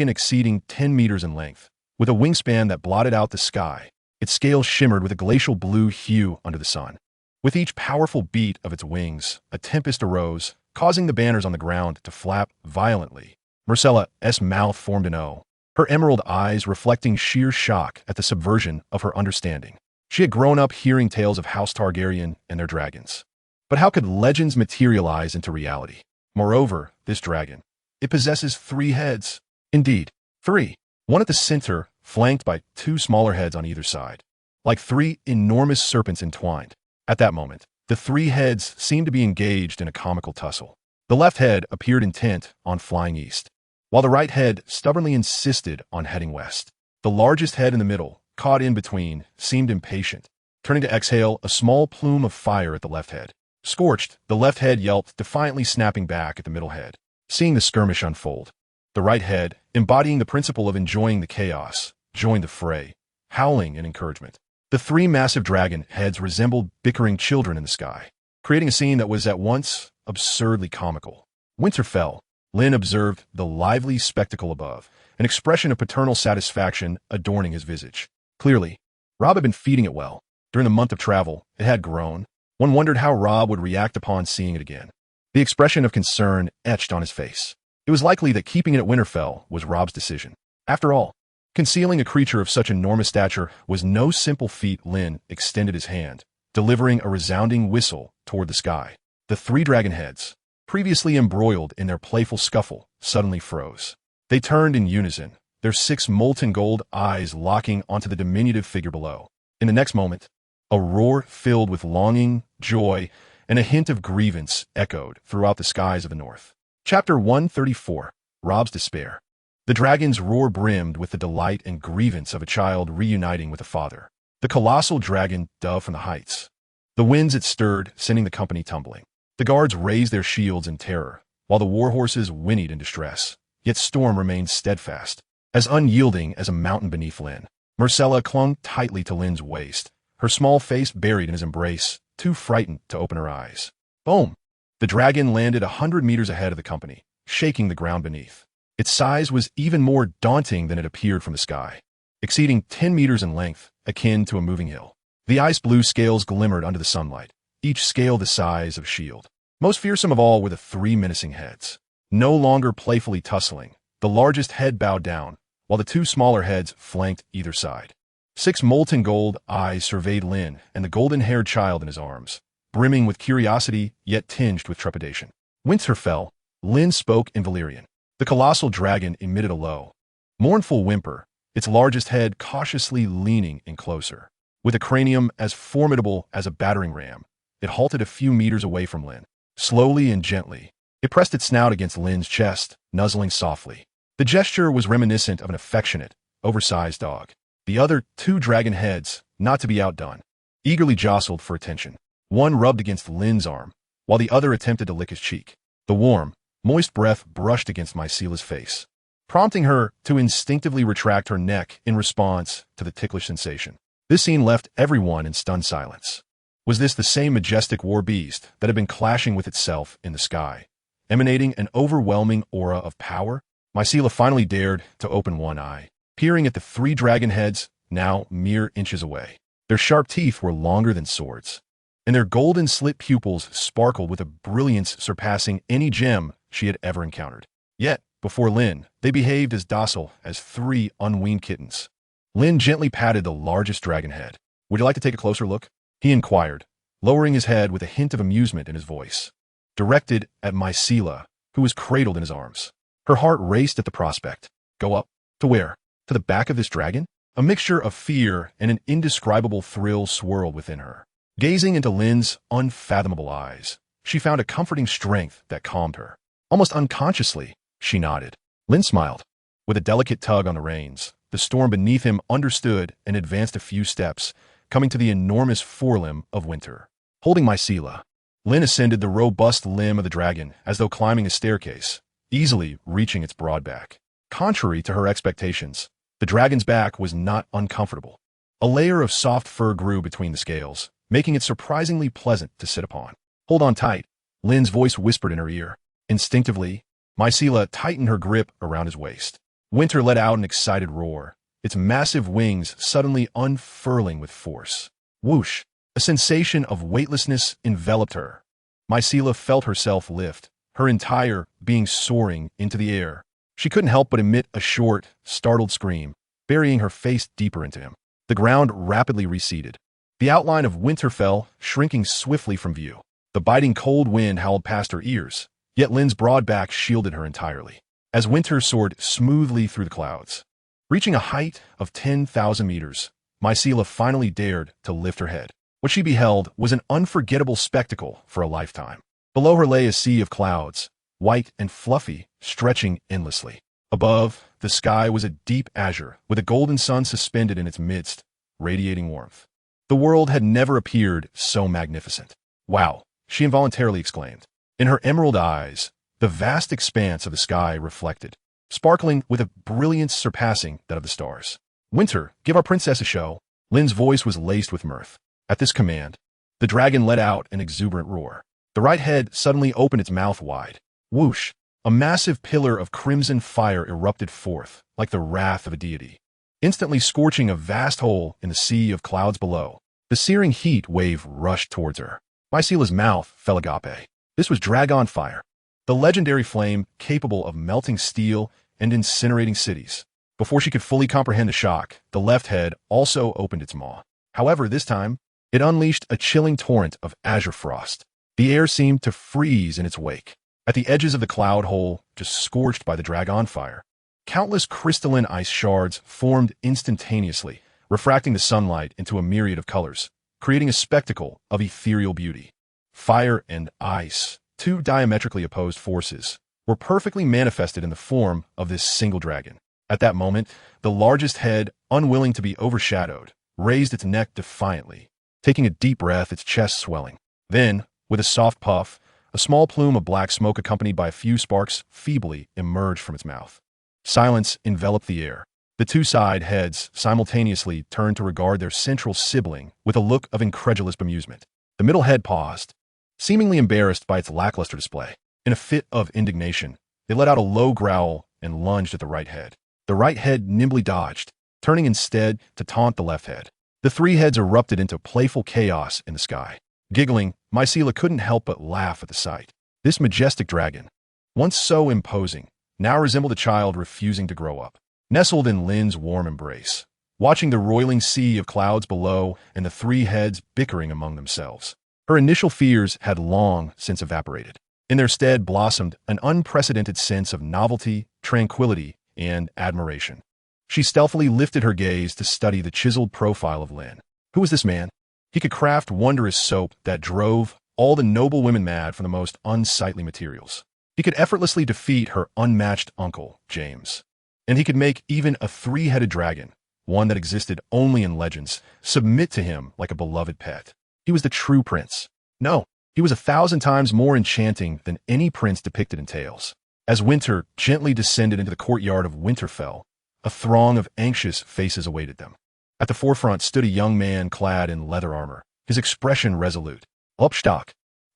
exceeding 10 meters in length, with a wingspan that blotted out the sky. Its scales shimmered with a glacial blue hue under the sun. With each powerful beat of its wings, a tempest arose, causing the banners on the ground to flap violently. Myrcella's mouth formed an O, her emerald eyes reflecting sheer shock at the subversion of her understanding. She had grown up hearing tales of House Targaryen and their dragons. But how could legends materialize into reality? Moreover, this dragon, it possesses 3 heads. Indeed, 3. One at the center, flanked by 2 smaller heads on either side, like 3 enormous serpents entwined. At that moment, the 3 heads seemed to be engaged in a comical tussle. The left head appeared intent on flying east, while the right head stubbornly insisted on heading west. The largest head in the middle, caught in between, seemed impatient, turning to exhale a small plume of fire at the left head. Scorched, the left head yelped, defiantly snapping back at the middle head. Seeing the skirmish unfold, the right head, embodying the principle of enjoying the chaos, joined the fray, howling in encouragement. The 3 massive dragon heads resembled bickering children in the sky, creating a scene that was at once absurdly comical. Winter fell. Lynn observed the lively spectacle above, an expression of paternal satisfaction adorning his visage. Clearly, Robb had been feeding it well. During the month of travel, it had grown. One wondered how Robb would react upon seeing it again. The expression of concern etched on his face. It was likely that keeping it at Winterfell was Robb's decision. After all, concealing a creature of such enormous stature was no simple feat. Lynn extended his hand, delivering a resounding whistle toward the sky. The three dragon heads, previously embroiled in their playful scuffle, suddenly froze. They turned in unison, their 6 molten gold eyes locking onto the diminutive figure below. In the next moment, a roar filled with longing, joy, and a hint of grievance echoed throughout the skies of the north. Chapter 134. Robb's Despair. The dragon's roar brimmed with the delight and grievance of a child reuniting with a father. The colossal dragon dove from the heights. The winds it stirred, sending the company tumbling. The guards raised their shields in terror, while the warhorses whinnied in distress. Yet Storm remained steadfast, as unyielding as a mountain beneath Lynn. Myrcella clung tightly to Lynn's waist, her small face buried in his embrace, too frightened to open her eyes. Boom! The dragon landed 100 meters ahead of the company, shaking the ground beneath. Its size was even more daunting than it appeared from the sky, exceeding 10 meters in length, akin to a moving hill. The ice-blue scales glimmered under the sunlight, each scale the size of a shield. Most fearsome of all were the 3 menacing heads. No longer playfully tussling, the largest head bowed down, while the 2 smaller heads flanked either side. 6 molten gold eyes surveyed Lynn and the golden-haired child in his arms, brimming with curiosity yet tinged with trepidation. Winterfell, Lynn spoke in Valyrian. The colossal dragon emitted a low, mournful whimper, its largest head cautiously leaning in closer. With a cranium as formidable as a battering ram, it halted a few meters away from Lynn. Slowly and gently, it pressed its snout against Lynn's chest, nuzzling softly. The gesture was reminiscent of an affectionate, oversized dog. The other 2 dragon heads, not to be outdone, eagerly jostled for attention. One rubbed against Lynn's arm, while the other attempted to lick his cheek. The warm, moist breath brushed against Myrcella's face, prompting her to instinctively retract her neck in response to the ticklish sensation. This scene left everyone in stunned silence. Was this the same majestic war beast that had been clashing with itself in the sky, emanating an overwhelming aura of power? Myrcella finally dared to open one eye, peering at the 3 dragon heads, now mere inches away. Their sharp teeth were longer than swords, and their golden slit pupils sparkled with a brilliance surpassing any gem she had ever encountered. Yet, before Lynn, they behaved as docile as 3 unweaned kittens. Lynn gently patted the largest dragon head. "Would you like to take a closer look?" he inquired, lowering his head with a hint of amusement in his voice, directed at Myrcella, who was cradled in his arms. Her heart raced at the prospect. Go up? To where? To the back of this dragon? A mixture of fear and an indescribable thrill swirled within her. Gazing into Lynn's unfathomable eyes, she found a comforting strength that calmed her. Almost unconsciously, she nodded. Lynn smiled. With a delicate tug on the reins, the storm beneath him understood and advanced a few steps, coming to the enormous forelimb of Winter. Holding Myrcella, Lynn ascended the robust limb of the dragon as though climbing a staircase, easily reaching its broad back. Contrary to her expectations, the dragon's back was not uncomfortable. A layer of soft fur grew between the scales, making it surprisingly pleasant to sit upon. Hold on tight, Lynn's voice whispered in her ear. Instinctively, Myrcella tightened her grip around his waist. Winter let out an excited roar, its massive wings suddenly unfurling with force. Whoosh! A sensation of weightlessness enveloped her. Myrcella felt herself lift, her entire being soaring into the air. She couldn't help but emit a short, startled scream, burying her face deeper into him. The ground rapidly receded, the outline of Winterfell shrinking swiftly from view. The biting cold wind howled past her ears, yet Lynn's broad back shielded her entirely. As Winter soared smoothly through the clouds, reaching a height of 10,000 meters, Myrcella finally dared to lift her head. What she beheld was an unforgettable spectacle for a lifetime. Below her lay a sea of clouds, white and fluffy, stretching endlessly. Above, the sky was a deep azure, with a golden sun suspended in its midst, radiating warmth. The world had never appeared so magnificent. Wow, she involuntarily exclaimed. In her emerald eyes, the vast expanse of the sky reflected, sparkling with a brilliance surpassing that of the stars. Winter, give our princess a show. Lynn's voice was laced with mirth. At this command, the dragon let out an exuberant roar. The right head suddenly opened its mouth wide. Whoosh! A massive pillar of crimson fire erupted forth, like the wrath of a deity, instantly scorching a vast hole in the sea of clouds below. The searing heat wave rushed towards her. Mycela's mouth fell agape. This was dragon fire, the legendary flame capable of melting steel and incinerating cities. Before she could fully comprehend the shock, the left head also opened its maw. However, this time, it unleashed a chilling torrent of azure frost. The air seemed to freeze in its wake. At the edges of the cloud hole, just scorched by the dragon fire, countless crystalline ice shards formed instantaneously, refracting the sunlight into a myriad of colors, creating a spectacle of ethereal beauty. Fire and ice, two diametrically opposed forces, were perfectly manifested in the form of this single dragon. At that moment, the largest head, unwilling to be overshadowed, raised its neck defiantly, taking a deep breath, its chest swelling. Then, with a soft puff, a small plume of black smoke accompanied by a few sparks feebly emerged from its mouth. Silence enveloped the air. The two side heads simultaneously turned to regard their central sibling with a look of incredulous bemusement. The middle head paused, seemingly embarrassed by its lackluster display. In a fit of indignation, they let out a low growl and lunged at the right head. The right head nimbly dodged, turning instead to taunt the left head. The three heads erupted into playful chaos in the sky. Giggling, Mycela couldn't help but laugh at the sight. This majestic dragon, once so imposing, now resembled a child refusing to grow up. Nestled in Lynn's warm embrace, watching the roiling sea of clouds below and the three heads bickering among themselves. Her initial fears had long since evaporated. In their stead blossomed an unprecedented sense of novelty, tranquility, and admiration. She stealthily lifted her gaze to study the chiseled profile of Lynn. Who was this man? He could craft wondrous soap that drove all the noble women mad from the most unsightly materials. He could effortlessly defeat her unmatched uncle, James. And he could make even a three-headed dragon, one that existed only in legends, submit to him like a beloved pet. He was the true prince. No, he was 1,000 times more enchanting than any prince depicted in tales. As winter gently descended into the courtyard of Winterfell, a throng of anxious faces awaited them. At the forefront stood a young man clad in leather armor, his expression resolute. Upstock.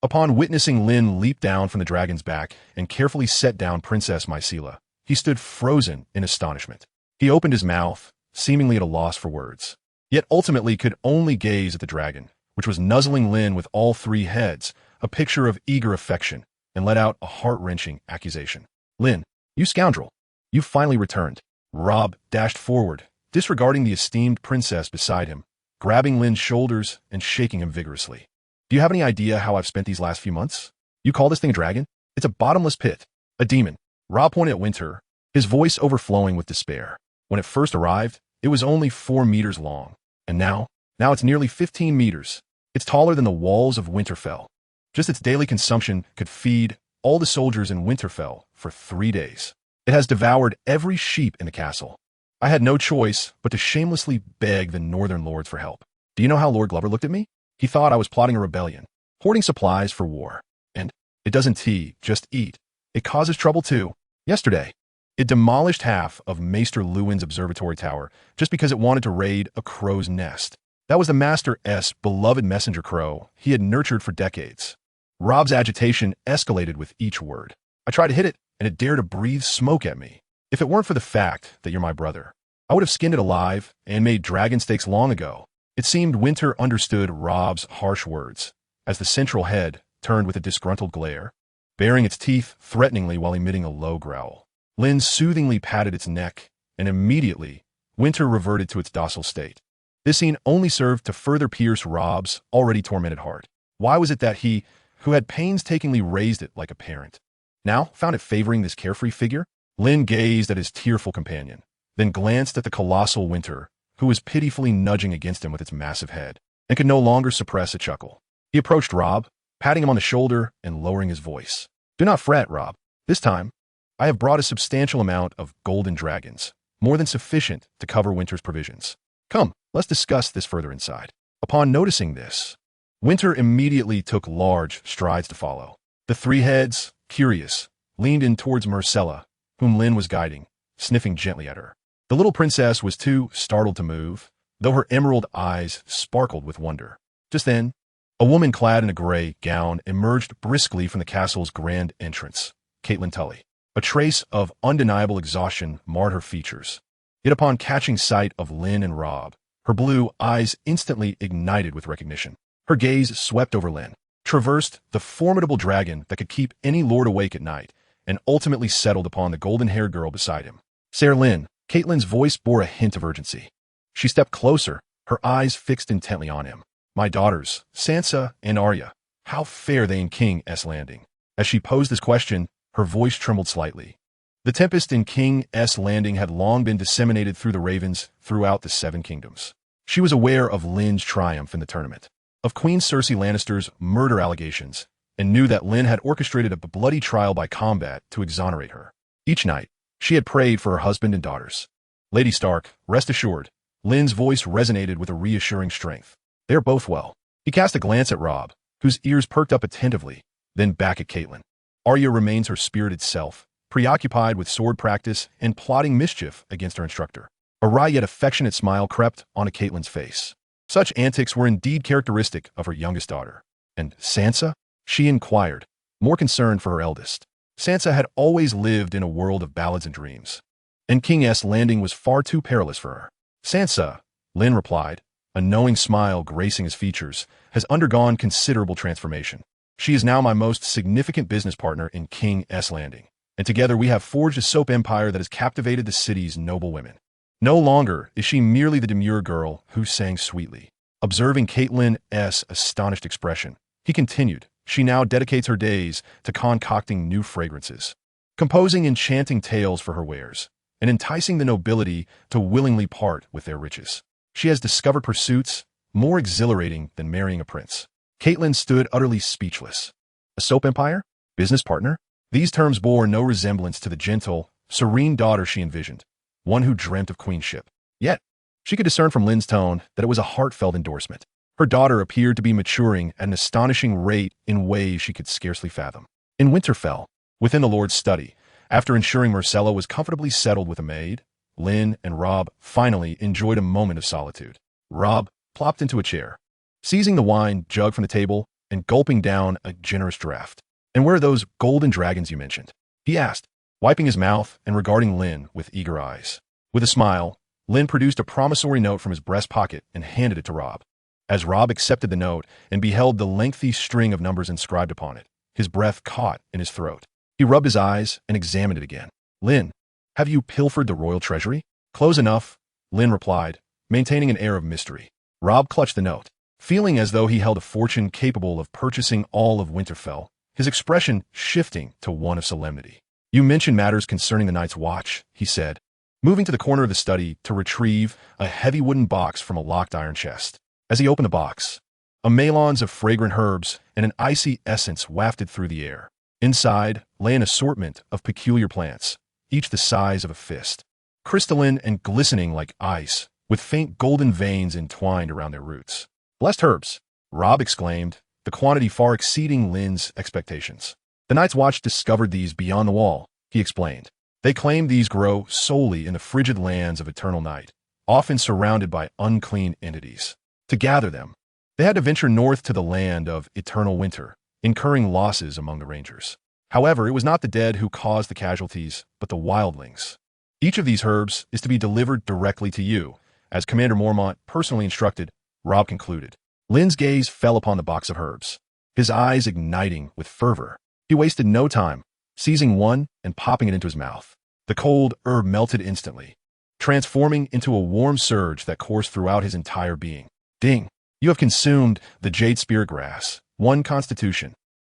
Upon witnessing Lynn leap down from the dragon's back and carefully set down Princess Mycela, he stood frozen in astonishment. He opened his mouth, seemingly at a loss for words, yet ultimately could only gaze at the dragon, which was nuzzling Lynn with all three heads, a picture of eager affection, and let out a heart-wrenching accusation. Lynn, you scoundrel! You finally returned. Robb dashed forward, disregarding the esteemed princess beside him, grabbing Lynn's shoulders and shaking him vigorously. Do you have any idea how I've spent these last few months? You call this thing a dragon? It's a bottomless pit. A demon. Robb pointed at Winter, his voice overflowing with despair. When it first arrived, it was only 4 meters long. And now it's nearly 15 meters. It's taller than the walls of Winterfell. Just its daily consumption could feed all the soldiers in Winterfell for 3 days. It has devoured every sheep in the castle. I had no choice but to shamelessly beg the northern lords for help. Do you know how Lord Glover looked at me? He thought I was plotting a rebellion, hoarding supplies for war. And it doesn't just eat. It causes trouble too. Yesterday, it demolished half of Maester Lewin's observatory tower just because it wanted to raid a crow's nest. That was the Master's beloved messenger crow he had nurtured for decades. Robb's agitation escalated with each word. I tried to hit it, and it dared to breathe smoke at me. If it weren't for the fact that you're my brother, I would have skinned it alive and made dragon steaks long ago. It seemed Winter understood Robb's harsh words, as the central head turned with a disgruntled glare, baring its teeth threateningly while emitting a low growl. Lynn soothingly patted its neck, and immediately, Winter reverted to its docile state. This scene only served to further pierce Robb's already tormented heart. Why was it that he, who had painstakingly raised it like a parent, now found it favoring this carefree figure? Lynn gazed at his tearful companion, then glanced at the colossal Winter, who was pitifully nudging against him with its massive head, and could no longer suppress a chuckle. He approached Robb, patting him on the shoulder and lowering his voice. Do not fret, Robb. This time, I have brought a substantial amount of golden dragons, more than sufficient to cover Winter's provisions. Come, let's discuss this further inside. Upon noticing this, Winter immediately took large strides to follow. The three heads, curious, leaned in towards Myrcella, whom Lynn was guiding, sniffing gently at her. The little princess was too startled to move, though her emerald eyes sparkled with wonder. Just then, a woman clad in a gray gown emerged briskly from the castle's grand entrance, Caitlin Tully. A trace of undeniable exhaustion marred her features. Yet upon catching sight of Lynn and Rob, her blue eyes instantly ignited with recognition. Her gaze swept over Lynn, traversed the formidable dragon that could keep any lord awake at night, and ultimately settled upon the golden-haired girl beside him. Sir Lynn, Catelyn's voice bore a hint of urgency. She stepped closer, her eyes fixed intently on him. My daughters, Sansa and Arya, how fare they in King's Landing? As she posed this question, her voice trembled slightly. The tempest in King's Landing had long been disseminated through the ravens throughout the Seven Kingdoms. She was aware of Lynn's triumph in the tournament, of Queen Cersei Lannister's murder allegations, and knew that Lynn had orchestrated a bloody trial by combat to exonerate her. Each night, she had prayed for her husband and daughters. Lady Stark, rest assured, Lynn's voice resonated with a reassuring strength. They are both well. He cast a glance at Rob, whose ears perked up attentively, then back at Catelyn. Arya remains her spirited self, preoccupied with sword practice and plotting mischief against her instructor. A wry yet affectionate smile crept onto Catelyn's face. Such antics were indeed characteristic of her youngest daughter. And Sansa? She inquired, more concerned for her eldest. Sansa had always lived in a world of ballads and dreams, and King's Landing was far too perilous for her. Sansa, Lynn replied, a knowing smile gracing his features, has undergone considerable transformation. She is now my most significant business partner in King's Landing, and together we have forged a soap empire that has captivated the city's noble women. No longer is she merely the demure girl who sang sweetly. Observing Catelyn's astonished expression, he continued, she now dedicates her days to concocting new fragrances, composing enchanting tales for her wares, and enticing the nobility to willingly part with their riches. She has discovered pursuits more exhilarating than marrying a prince. Catelyn stood utterly speechless. A soap empire? Business partner? These terms bore no resemblance to the gentle, serene daughter she envisioned, one who dreamt of queenship. Yet, she could discern from Lynn's tone that it was a heartfelt endorsement. Her daughter appeared to be maturing at an astonishing rate in ways she could scarcely fathom. In Winterfell, within the Lord's study, after ensuring Myrcella was comfortably settled with a maid, Lynn and Rob finally enjoyed a moment of solitude. Rob plopped into a chair, seizing the wine jug from the table and gulping down a generous draught. And where are those golden dragons you mentioned? He asked, wiping his mouth and regarding Lynn with eager eyes. With a smile, Lynn produced a promissory note from his breast pocket and handed it to Rob. As Rob accepted the note and beheld the lengthy string of numbers inscribed upon it, his breath caught in his throat. He rubbed his eyes and examined it again. Lynn, have you pilfered the royal treasury? Close enough, Lynn replied, maintaining an air of mystery. Rob clutched the note, feeling as though he held a fortune capable of purchasing all of Winterfell, his expression shifting to one of solemnity. You mentioned matters concerning the Night's Watch, he said, moving to the corner of the study to retrieve a heavy wooden box from a locked iron chest. As he opened the box, a melange of fragrant herbs and an icy essence wafted through the air. Inside lay an assortment of peculiar plants, each the size of a fist, crystalline and glistening like ice, with faint golden veins entwined around their roots. Blessed herbs, Rob exclaimed, the quantity far exceeding Lynn's expectations. The Night's Watch discovered these beyond the wall, he explained. They claim these grow solely in the frigid lands of eternal night, often surrounded by unclean entities. To gather them, they had to venture north to the land of eternal winter, incurring losses among the rangers. However, it was not the dead who caused the casualties, but the wildlings. Each of these herbs is to be delivered directly to you, as Commander Mormont personally instructed, Rob concluded. Lynn's gaze fell upon the box of herbs, his eyes igniting with fervor. He wasted no time, seizing one and popping it into his mouth. The cold herb melted instantly, transforming into a warm surge that coursed throughout his entire being. Ding! You have consumed the jade spirit grass, 1 constitution.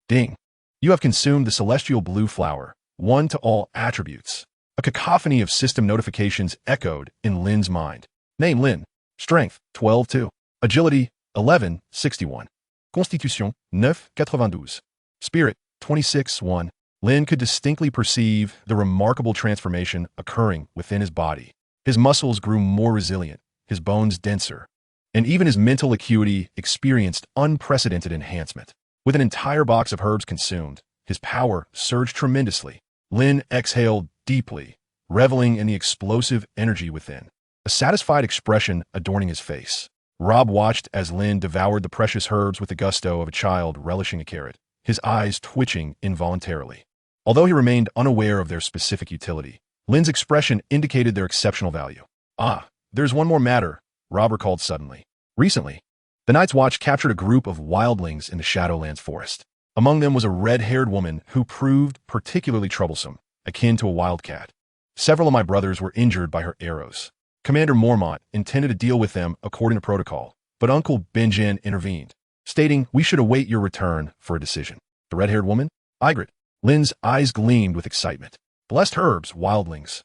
Ding! You have consumed the celestial blue flower, 1 to all attributes. A cacophony of system notifications echoed in Lynn's mind. Name Lynn. Strength, 12-2. Agility, 11-61. Constitution, 9-92. Spirit, 26-1. Lynn could distinctly perceive the remarkable transformation occurring within his body. His muscles grew more resilient, his bones denser, and even his mental acuity experienced unprecedented enhancement. With an entire box of herbs consumed, his power surged tremendously. Lynn exhaled deeply, reveling in the explosive energy within, a satisfied expression adorning his face. Rob watched as Lynn devoured the precious herbs with the gusto of a child relishing a carrot, his eyes twitching involuntarily. Although he remained unaware of their specific utility, Lynn's expression indicated their exceptional value. Ah, there's one more matter, Rob recalled suddenly. Recently, the Night's Watch captured a group of wildlings in the Shadowlands forest. Among them was a red-haired woman who proved particularly troublesome, akin to a wildcat. Several of my brothers were injured by her arrows. Commander Mormont intended to deal with them according to protocol, but Uncle Benjen intervened, stating we should await your return for a decision. The red-haired woman? Ygritte. Lynn's eyes gleamed with excitement. Blessed herbs, wildlings.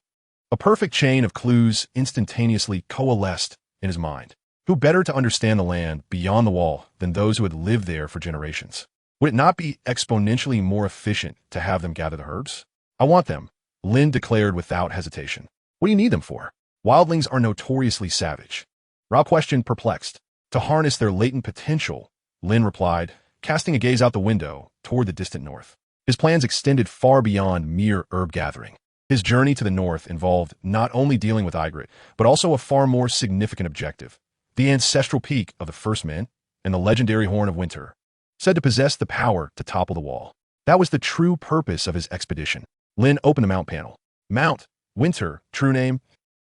A perfect chain of clues instantaneously coalesced in his mind. Who better to understand the land beyond the wall than those who had lived there for generations? Would it not be exponentially more efficient to have them gather the herbs? I want them, Lynn declared without hesitation. What do you need them for? Wildlings are notoriously savage. Rob questioned, perplexed. To harness their latent potential, Lynn replied, casting a gaze out the window toward the distant north. His plans extended far beyond mere herb gathering. His journey to the north involved not only dealing with Ygritte, but also a far more significant objective. The ancestral peak of the First Men and the legendary Horn of Winter, said to possess the power to topple the wall. That was the true purpose of his expedition. Lynn opened the mount panel. Mount, Winter, true name,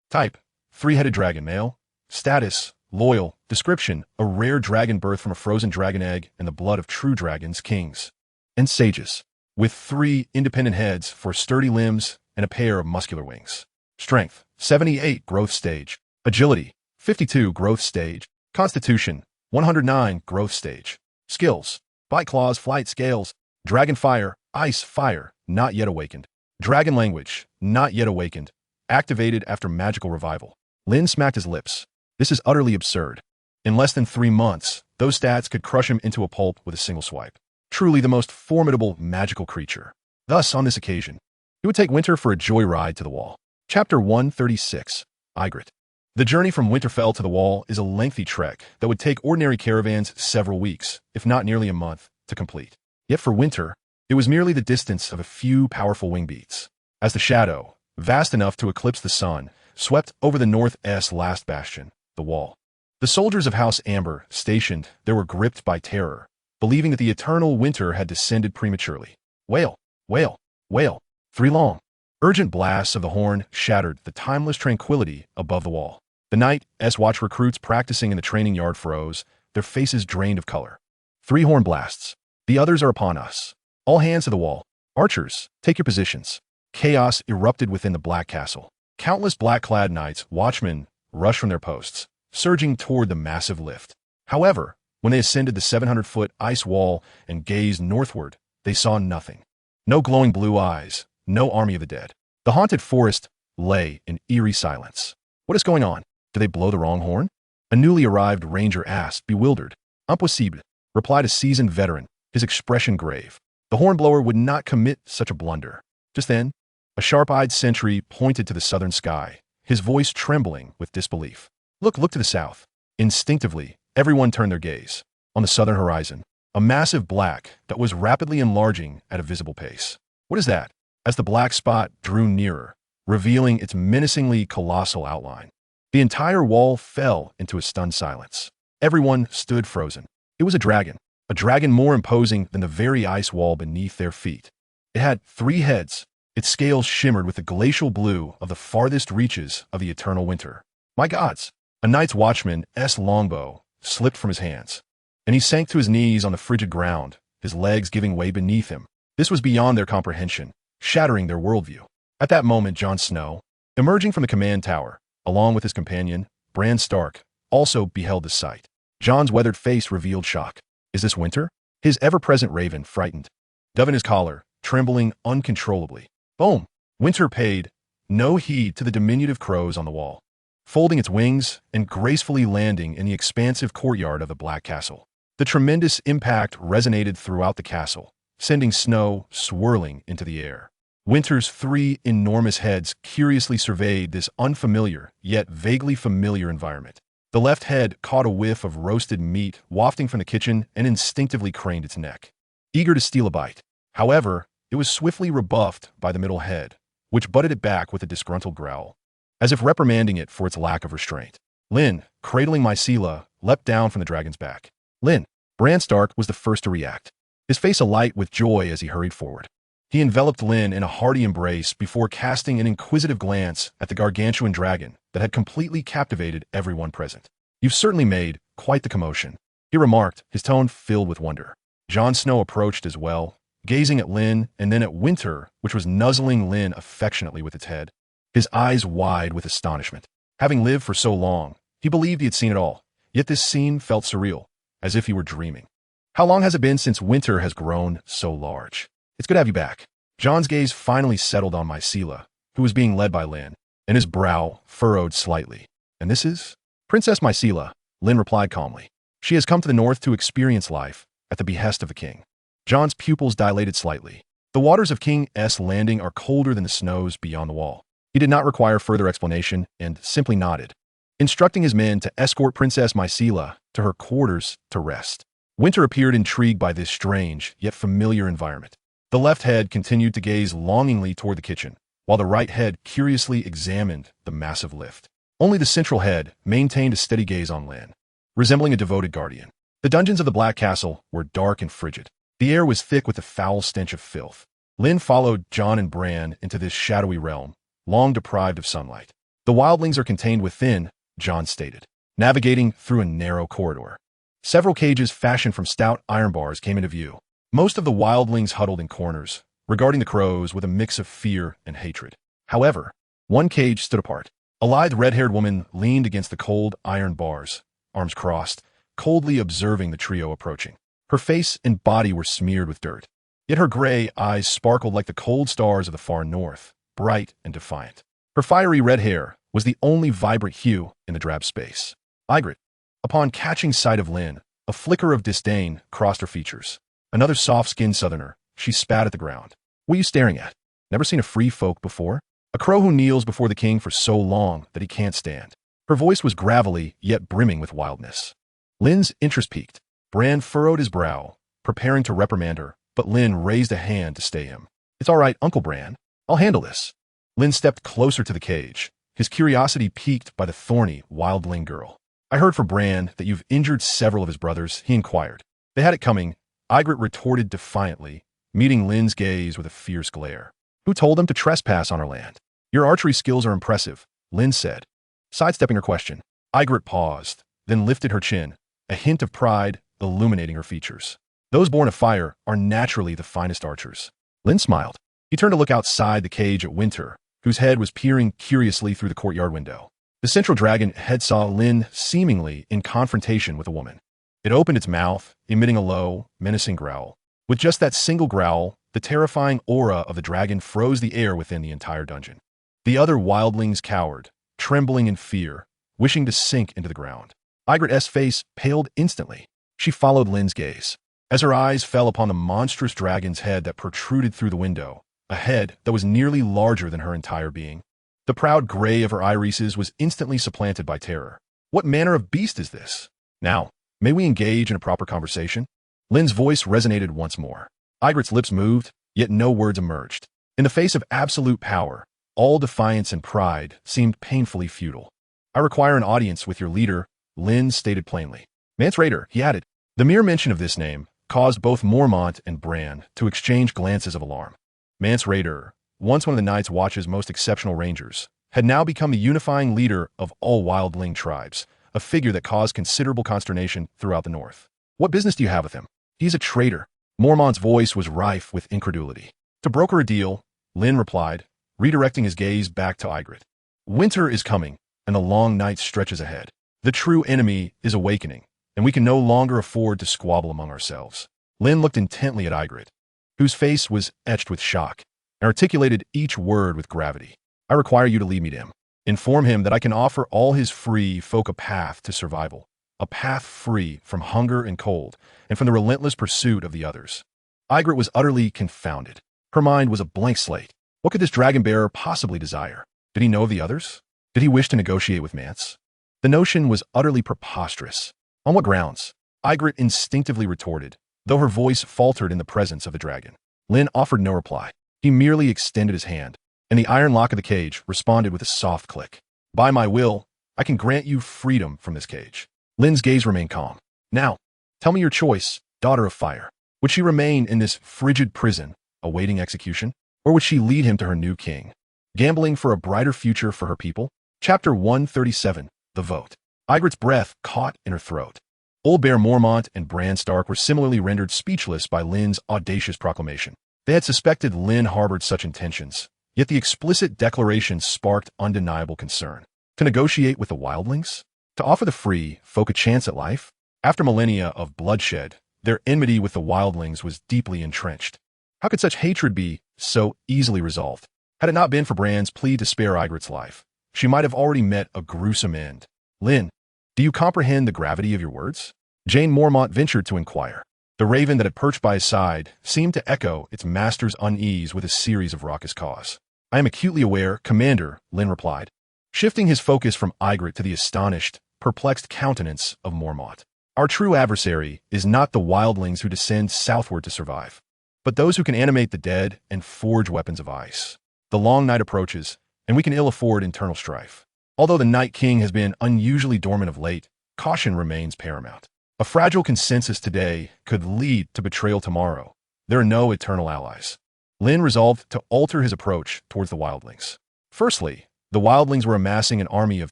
type, three-headed dragon, male, status, loyal, description, a rare dragon birth from a frozen dragon egg and the blood of true dragons, kings, and sages, with 3 independent heads for sturdy limbs and a pair of muscular wings. Strength, 78 growth stage. Agility, 52 growth stage. Constitution, 109 growth stage. Skills, bite claws, flight scales, dragon fire, ice fire, not yet awakened. Dragon language, not yet awakened. Activated after magical revival. Lynn smacked his lips. This is utterly absurd. In less than 3 months, those stats could crush him into a pulp with a single swipe. Truly the most formidable magical creature. Thus, on this occasion, he would take Winter for a joyride to the wall. Chapter 136, Ygritte. The journey from Winterfell to the wall is a lengthy trek that would take ordinary caravans several weeks, if not nearly a month, to complete. Yet for Winter, it was merely the distance of a few powerful wing beats. As the shadow, vast enough to eclipse the sun, swept over the North's last bastion, the wall. The soldiers of House Amber, stationed there, were gripped by terror, believing that the eternal winter had descended prematurely. Wail, wail, wail. 3 long, urgent blasts of the horn shattered the timeless tranquility above the wall. The Night's Watch recruits practicing in the training yard froze, their faces drained of color. 3 horn blasts. The others are upon us. All hands to the wall. Archers, take your positions. Chaos erupted within the Black Castle. Countless black-clad knights, watchmen, rushed from their posts, surging toward the massive lift. However, when they ascended the 700-foot ice wall and gazed northward, they saw nothing. No glowing blue eyes, no army of the dead. The haunted forest lay in eerie silence. What is going on? Did they blow the wrong horn? A newly arrived ranger asked, bewildered. Impossible, replied a seasoned veteran, his expression grave. The hornblower would not commit such a blunder. Just then, a sharp-eyed sentry pointed to the southern sky, his voice trembling with disbelief. Look to the south. Instinctively, everyone turned their gaze. On the southern horizon, a massive black that was rapidly enlarging at a visible pace. What is that? As the black spot drew nearer, revealing its menacingly colossal outline, the entire wall fell into a stunned silence. Everyone stood frozen. It was a dragon more imposing than the very ice wall beneath their feet. It had 3 heads. Its scales shimmered with the glacial blue of the farthest reaches of the eternal winter. My gods! A Night's Watchman's longbow slipped from his hands, and he sank to his knees on the frigid ground, his legs giving way beneath him. This was beyond their comprehension, shattering their worldview. At that moment, Jon Snow, emerging from the command tower, along with his companion, Bran Stark, also beheld the sight. Jon's weathered face revealed shock. Is this Winter? His ever-present raven frightened. Dove in his collar, trembling uncontrollably. Boom! Winter paid no heed to the diminutive crows on the wall, folding its wings and gracefully landing in the expansive courtyard of the Black Castle. The tremendous impact resonated throughout the castle, sending snow swirling into the air. Winter's 3 enormous heads curiously surveyed this unfamiliar, yet vaguely familiar environment. The left head caught a whiff of roasted meat wafting from the kitchen and instinctively craned its neck, eager to steal a bite. However, it was swiftly rebuffed by the middle head, which butted it back with a disgruntled growl, as if reprimanding it for its lack of restraint. Lynn, cradling Mycela, leapt down from the dragon's back. Lynn! Bran Stark was the first to react, his face alight with joy as he hurried forward. He enveloped Lynn in a hearty embrace before casting an inquisitive glance at the gargantuan dragon that had completely captivated everyone present. "You've certainly made quite the commotion," he remarked, his tone filled with wonder. Jon Snow approached as well, gazing at Lynn and then at Winter, which was nuzzling Lynn affectionately with its head, his eyes wide with astonishment. Having lived for so long, he believed he had seen it all, yet this scene felt surreal, as if he were dreaming. "How long has it been since Winter has grown so large? It's good to have you back." Jon's gaze finally settled on Mycela, who was being led by Lynn, and his brow furrowed slightly. "And this is?" "Princess Mycela," Lynn replied calmly. "She has come to the north to experience life at the behest of the king." Jon's pupils dilated slightly. The waters of King S Landing are colder than the snows beyond the wall. He did not require further explanation and simply nodded, instructing his men to escort Princess Mycela to her quarters to rest. Winter appeared intrigued by this strange yet familiar environment. The left head continued to gaze longingly toward the kitchen, while the right head curiously examined the massive lift. Only the central head maintained a steady gaze on Lynn, resembling a devoted guardian. The dungeons of the Black Castle were dark and frigid. The air was thick with the foul stench of filth. Lynn followed Jon and Bran into this shadowy realm, long deprived of sunlight. "The wildlings are contained within," Jon stated, navigating through a narrow corridor. Several cages fashioned from stout iron bars came into view. Most of the wildlings huddled in corners, regarding the crows with a mix of fear and hatred. However, one cage stood apart. A lithe red-haired woman leaned against the cold iron bars, arms crossed, coldly observing the trio approaching. Her face and body were smeared with dirt, yet her gray eyes sparkled like the cold stars of the far north, bright and defiant. Her fiery red hair was the only vibrant hue in the drab space. Ygritte, upon catching sight of Lynn, a flicker of disdain crossed her features. Another soft-skinned southerner, she spat at the ground. "What are you staring at? Never seen a free folk before? A crow who kneels before the king for so long that he can't stand." Her voice was gravelly, yet brimming with wildness. Lynn's interest piqued. Bran furrowed his brow, preparing to reprimand her, but Lynn raised a hand to stay him. "It's all right, Uncle Bran. I'll handle this." Lynn stepped closer to the cage, his curiosity piqued by the thorny wildling girl. "I heard from Bran that you've injured several of his brothers," he inquired. They had it coming. Ygritte retorted defiantly, meeting Lynn's gaze with a fierce glare. "Who told them to trespass on our land?" "Your archery skills are impressive," Lynn said, sidestepping her question. Ygritte paused, then lifted her chin, a hint of pride illuminating her features. "Those born of fire are naturally the finest archers." Lynn smiled. He turned to look outside the cage at Winter, whose head was peering curiously through the courtyard window. The central dragon head saw Lynn seemingly in confrontation with a woman. It opened its mouth, emitting a low, menacing growl. With just that single growl, the terrifying aura of the dragon froze the air within the entire dungeon. The other wildlings cowered, trembling in fear, wishing to sink into the ground. Ygritte's face paled instantly. She followed Lynn's gaze. As her eyes fell upon the monstrous dragon's head that protruded through the window, a head that was nearly larger than her entire being, the proud gray of her irises was instantly supplanted by terror. "What manner of beast is this? Now, may we engage in a proper conversation?" Lynn's voice resonated once more. Ygritte's lips moved, yet no words emerged. In the face of absolute power, all defiance and pride seemed painfully futile. "I require an audience with your leader," Lynn stated plainly. "Mance Rayder," he added. The mere mention of this name caused both Mormont and Bran to exchange glances of alarm. Mance Rayder, once one of the Night's Watch's most exceptional rangers, had now become the unifying leader of all wildling tribes, a figure that caused considerable consternation throughout the north. "What business do you have with him? He's a traitor." Mormont's voice was rife with incredulity. "To broker a deal," Lynn replied, redirecting his gaze back to Ygritte. "Winter is coming, and the long night stretches ahead. The true enemy is awakening, and we can no longer afford to squabble among ourselves." Lynn looked intently at Ygritte, whose face was etched with shock, and articulated each word with gravity. "I require you to lead me to him. Inform him that I can offer all his free folk a path to survival, a path free from hunger and cold, and from the relentless pursuit of the others." Ygritte was utterly confounded. Her mind was a blank slate. What could this dragon-bearer possibly desire? Did he know of the others? Did he wish to negotiate with Mance? The notion was utterly preposterous. On what grounds? Ygritte instinctively retorted, though her voice faltered in the presence of the dragon. Lynn offered no reply. He merely extended his hand, and the iron lock of the cage responded with a soft click. "By my will, I can grant you freedom from this cage." Lynn's gaze remained calm. "Now, tell me your choice, daughter of fire. Would she remain in this frigid prison, awaiting execution? Or would she lead him to her new king, gambling for a brighter future for her people? Chapter 137, The Vote. Ygritte's breath caught in her throat. Old Bear Mormont and Bran Stark were similarly rendered speechless by Lynn's audacious proclamation. They had suspected Lynn harbored such intentions, yet the explicit declaration sparked undeniable concern. To negotiate with the wildlings? To offer the free folk a chance at life? After millennia of bloodshed, their enmity with the wildlings was deeply entrenched. How could such hatred be so easily resolved? Had it not been for Bran's plea to spare Ygritte's life, she might have already met a gruesome end. Lynn, do you comprehend the gravity of your words? Jane Mormont ventured to inquire. The raven that had perched by his side seemed to echo its master's unease with a series of raucous caws. I am acutely aware, Commander, Lynn replied, shifting his focus from Ygritte to the astonished, perplexed countenance of Mormont. Our true adversary is not the wildlings who descend southward to survive, but those who can animate the dead and forge weapons of ice. The long night approaches, and we can ill afford internal strife. Although the Night King has been unusually dormant of late, caution remains paramount. A fragile consensus today could lead to betrayal tomorrow. There are no eternal allies. Lynn resolved to alter his approach towards the wildlings. Firstly, the wildlings were amassing an army of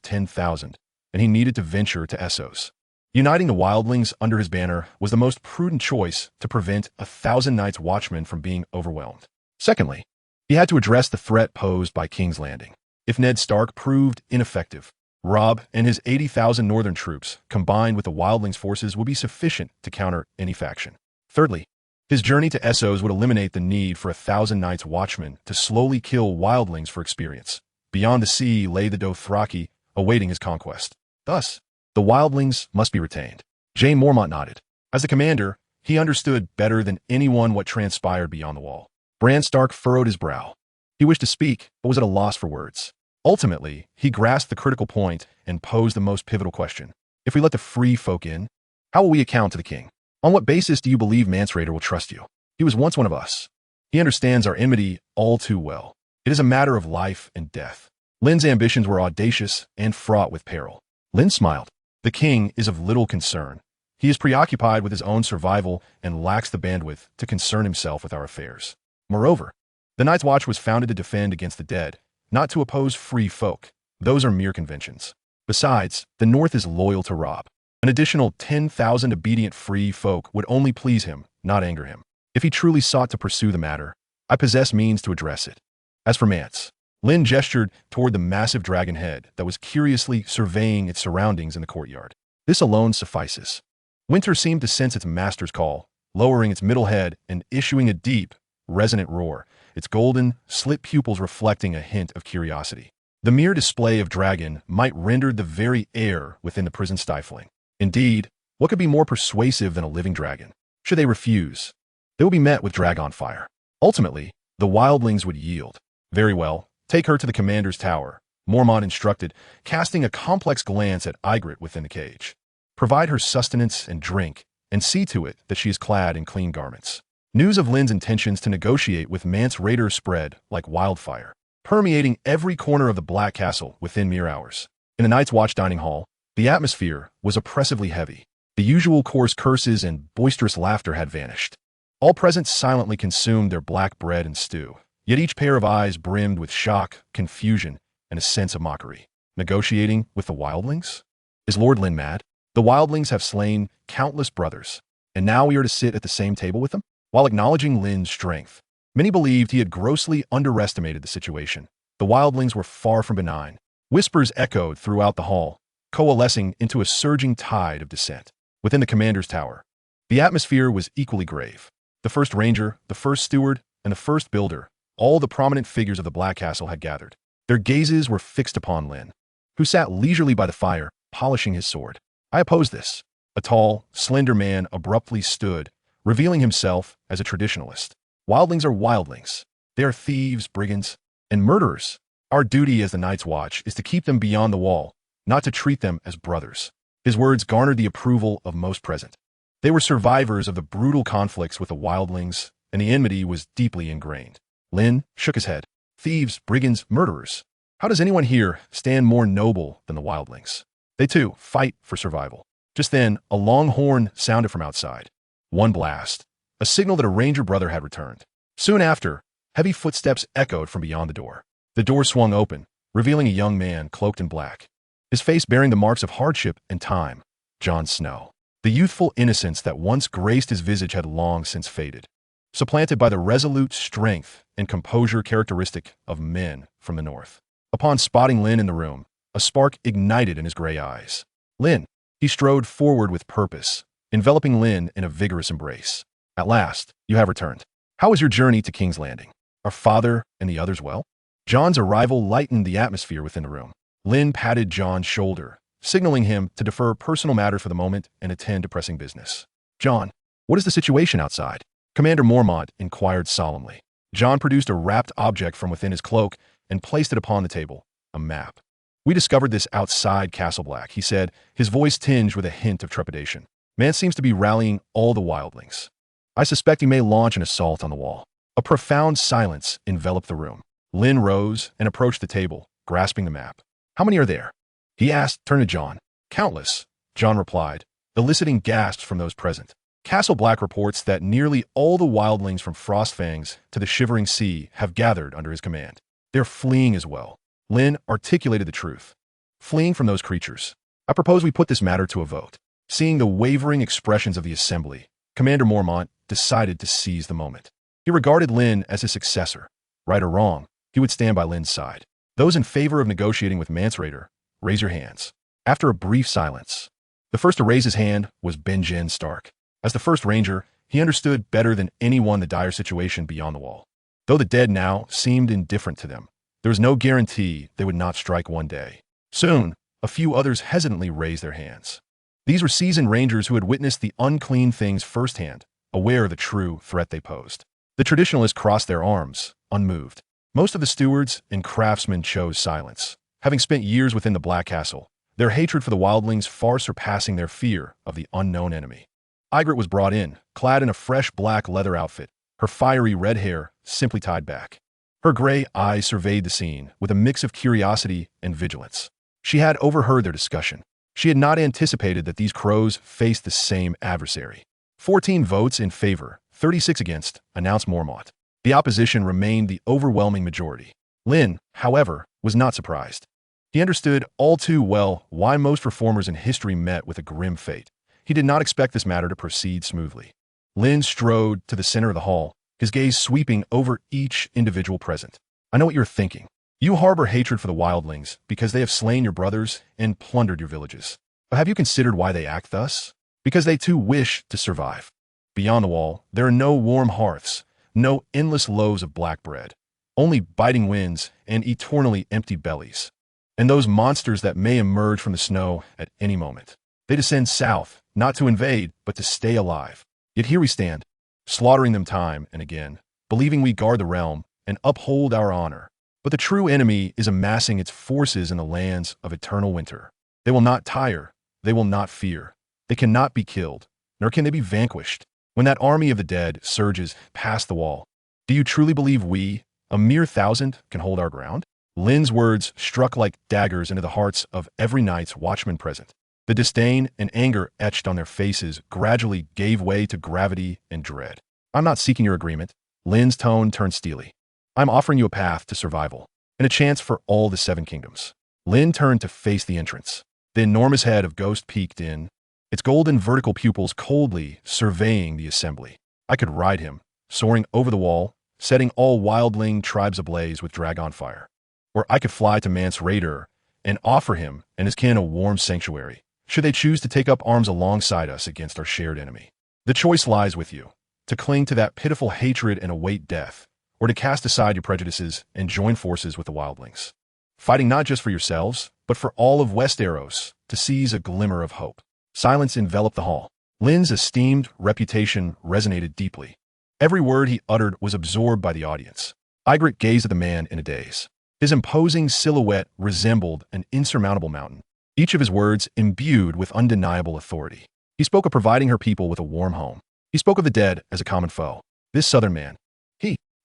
10,000, and he needed to venture to Essos. Uniting the wildlings under his banner was the most prudent choice to prevent 1,000 Night's Watchmen from being overwhelmed. Secondly, he had to address the threat posed by King's Landing. If Ned Stark proved ineffective, Robb and his 80,000 northern troops, combined with the wildlings' forces, would be sufficient to counter any faction. Thirdly, his journey to Essos would eliminate the need for 1,000 Night's Watchmen to slowly kill wildlings for experience. Beyond the sea lay the Dothraki, awaiting his conquest. Thus, the wildlings must be retained. Jane Mormont nodded. As the commander, he understood better than anyone what transpired beyond the wall. Bran Stark furrowed his brow. He wished to speak, but was at a loss for words. Ultimately, he grasped the critical point and posed the most pivotal question. If we let the free folk in, how will we account to the king? On what basis do you believe Mance Rayder will trust you? He was once one of us. He understands our enmity all too well. It is a matter of life and death. Lynn's ambitions were audacious and fraught with peril. Lynn smiled. The king is of little concern. He is preoccupied with his own survival and lacks the bandwidth to concern himself with our affairs. Moreover, the Night's Watch was founded to defend against the dead, not to oppose free folk. Those are mere conventions. Besides, the North is loyal to Robb. An additional 10,000 obedient free folk would only please him, not anger him. If he truly sought to pursue the matter, I possess means to address it. As for Mance, Lynn gestured toward the massive dragon head that was curiously surveying its surroundings in the courtyard. This alone suffices. Winter seemed to sense its master's call, lowering its middle head and issuing a deep, resonant roar, its golden, slit pupils reflecting a hint of curiosity. The mere display of dragon might render the very air within the prison stifling. Indeed, what could be more persuasive than a living dragon? Should they refuse, they will be met with dragon fire. Ultimately, the wildlings would yield. Very well, take her to the commander's tower, Mormont instructed, casting a complex glance at Ygritte within the cage. Provide her sustenance and drink, and see to it that she is clad in clean garments. News of Lynn's intentions to negotiate with Mance Rayder spread like wildfire, permeating every corner of the Black Castle within mere hours. In the Night's Watch dining hall, the atmosphere was oppressively heavy. The usual coarse curses and boisterous laughter had vanished. All present silently consumed their black bread and stew, yet each pair of eyes brimmed with shock, confusion, and a sense of mockery. Negotiating with the wildlings? Is Lord Lynn mad? The wildlings have slain countless brothers, and now we are to sit at the same table with them? While acknowledging Lynn's strength, many believed he had grossly underestimated the situation. The wildlings were far from benign. Whispers echoed throughout the hall, coalescing into a surging tide of dissent. Within the commander's tower, the atmosphere was equally grave. The first ranger, the first steward, and the first builder, all the prominent figures of the Black Castle had gathered. Their gazes were fixed upon Lynn, who sat leisurely by the fire, polishing his sword. I oppose this. A tall, slender man abruptly stood, revealing himself as a traditionalist. Wildlings are wildlings. They are thieves, brigands, and murderers. Our duty as the Night's Watch is to keep them beyond the wall, not to treat them as brothers. His words garnered the approval of most present. They were survivors of the brutal conflicts with the wildlings, and the enmity was deeply ingrained. Lynn shook his head. Thieves, brigands, murderers. How does anyone here stand more noble than the wildlings? They too fight for survival. Just then, a long horn sounded from outside. One blast, a signal that a ranger brother had returned. Soon after, heavy footsteps echoed from beyond the door. The door swung open, revealing a young man cloaked in black, his face bearing the marks of hardship and time. Jon Snow. The youthful innocence that once graced his visage had long since faded, supplanted by the resolute strength and composure characteristic of men from the north. Upon spotting Lynn in the room, a spark ignited in his gray eyes. Lynn. He strode forward with purpose, enveloping Lynn in a vigorous embrace. At last, you have returned. How was your journey to King's Landing? Are father and the others well? Jon's arrival lightened the atmosphere within the room. Lynn patted Jon's shoulder, signaling him to defer personal matters for the moment and attend to pressing business. Jon, what is the situation outside? Commander Mormont inquired solemnly. Jon produced a wrapped object from within his cloak and placed it upon the table, a map. We discovered this outside Castle Black, he said, his voice tinged with a hint of trepidation. Man seems to be rallying all the wildlings. I suspect he may launch an assault on the wall. A profound silence enveloped the room. Lynn rose and approached the table, grasping the map. How many are there? He asked, turning to Jon. Countless, Jon replied, eliciting gasps from those present. Castle Black reports that nearly all the wildlings from Frostfangs to the Shivering Sea have gathered under his command. They're fleeing as well. Lynn articulated the truth. Fleeing from those creatures. I propose we put this matter to a vote. Seeing the wavering expressions of the assembly, Commander Mormont decided to seize the moment. He regarded Lynn as his successor. Right or wrong, he would stand by Lynn's side. Those in favor of negotiating with Mance Rayder, raise your hands. After a brief silence, the first to raise his hand was Ned Stark. As the first ranger, he understood better than anyone the dire situation beyond the wall. Though the dead now seemed indifferent to them, there was no guarantee they would not strike one day. Soon, a few others hesitantly raised their hands. These were seasoned rangers who had witnessed the unclean things firsthand, aware of the true threat they posed. The traditionalists crossed their arms, unmoved. Most of the stewards and craftsmen chose silence, having spent years within the Black Castle, their hatred for the wildlings far surpassing their fear of the unknown enemy. Ygritte was brought in, clad in a fresh black leather outfit, her fiery red hair simply tied back. Her gray eyes surveyed the scene with a mix of curiosity and vigilance. She had overheard their discussion. She had not anticipated that these crows faced the same adversary. 14 votes in favor, 36 against, announced Mormont. The opposition remained the overwhelming majority. Lynn, however, was not surprised. He understood all too well why most reformers in history met with a grim fate. He did not expect this matter to proceed smoothly. Lynn strode to the center of the hall, his gaze sweeping over each individual present. I know what you're thinking. You harbor hatred for the wildlings because they have slain your brothers and plundered your villages. But have you considered why they act thus? Because they too wish to survive. Beyond the wall, there are no warm hearths, no endless loaves of black bread, only biting winds and eternally empty bellies. And those monsters that may emerge from the snow at any moment. They descend south, not to invade, but to stay alive. Yet here we stand, slaughtering them time and again, believing we guard the realm and uphold our honor. But the true enemy is amassing its forces in the lands of eternal winter. They will not tire, they will not fear. They cannot be killed, nor can they be vanquished. When that army of the dead surges past the wall, do you truly believe we, a mere 1,000, can hold our ground? Lynn's words struck like daggers into the hearts of every night's watchman present. The disdain and anger etched on their faces gradually gave way to gravity and dread. I'm not seeking your agreement. Lynn's tone turned steely. I'm offering you a path to survival, and a chance for all the 7 kingdoms. Lynn turned to face the entrance. The enormous head of Ghost peeked in, its golden vertical pupils coldly surveying the assembly. I could ride him, soaring over the wall, setting all wildling tribes ablaze with dragon fire. Or I could fly to Mance Rayder and offer him and his kin a warm sanctuary, should they choose to take up arms alongside us against our shared enemy. The choice lies with you, to cling to that pitiful hatred and await death, or to cast aside your prejudices and join forces with the wildlings, fighting not just for yourselves, but for all of Westeros, to seize a glimmer of hope. Silence enveloped the hall. Lynn's esteemed reputation resonated deeply. Every word he uttered was absorbed by the audience. Ygritte gazed at the man in a daze. His imposing silhouette resembled an insurmountable mountain, each of his words imbued with undeniable authority. He spoke of providing her people with a warm home. He spoke of the dead as a common foe. This southern man.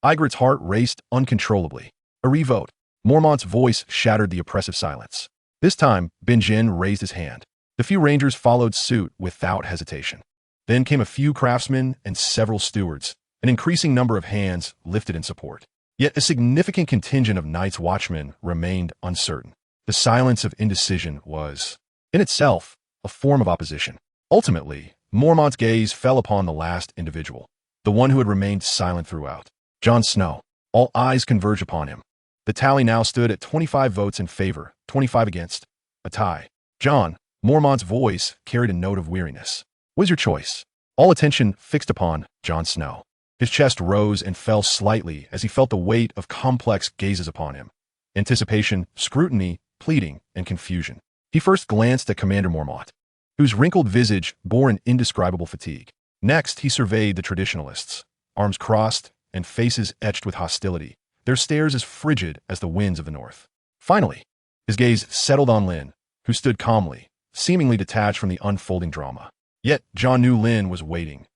Ygritte's heart raced uncontrollably. A revote. Mormont's voice shattered the oppressive silence. This time, Benjen raised his hand. The few rangers followed suit without hesitation. Then came a few craftsmen and several stewards, An increasing number of hands lifted in support. Yet a significant contingent of Night's Watchmen remained uncertain. The silence of indecision was, in itself, a form of opposition. Ultimately, Mormont's gaze fell upon the last individual, the one who had remained silent throughout. Jon Snow. All eyes converged upon him. The tally now stood at 25 votes in favor, 25 against. A tie. Jon, Mormont's voice carried a note of weariness. What is your choice? All attention fixed upon Jon Snow. His chest rose and fell slightly as he felt the weight of complex gazes upon him. Anticipation, scrutiny, pleading, and confusion. He first glanced at Commander Mormont, whose wrinkled visage bore an indescribable fatigue. Next, he surveyed the traditionalists, arms crossed and faces etched with hostility, their stares as frigid as the winds of the north. Finally, his gaze settled on Lynn, who stood calmly, seemingly detached from the unfolding drama. Yet, Jon knew Lynn was waiting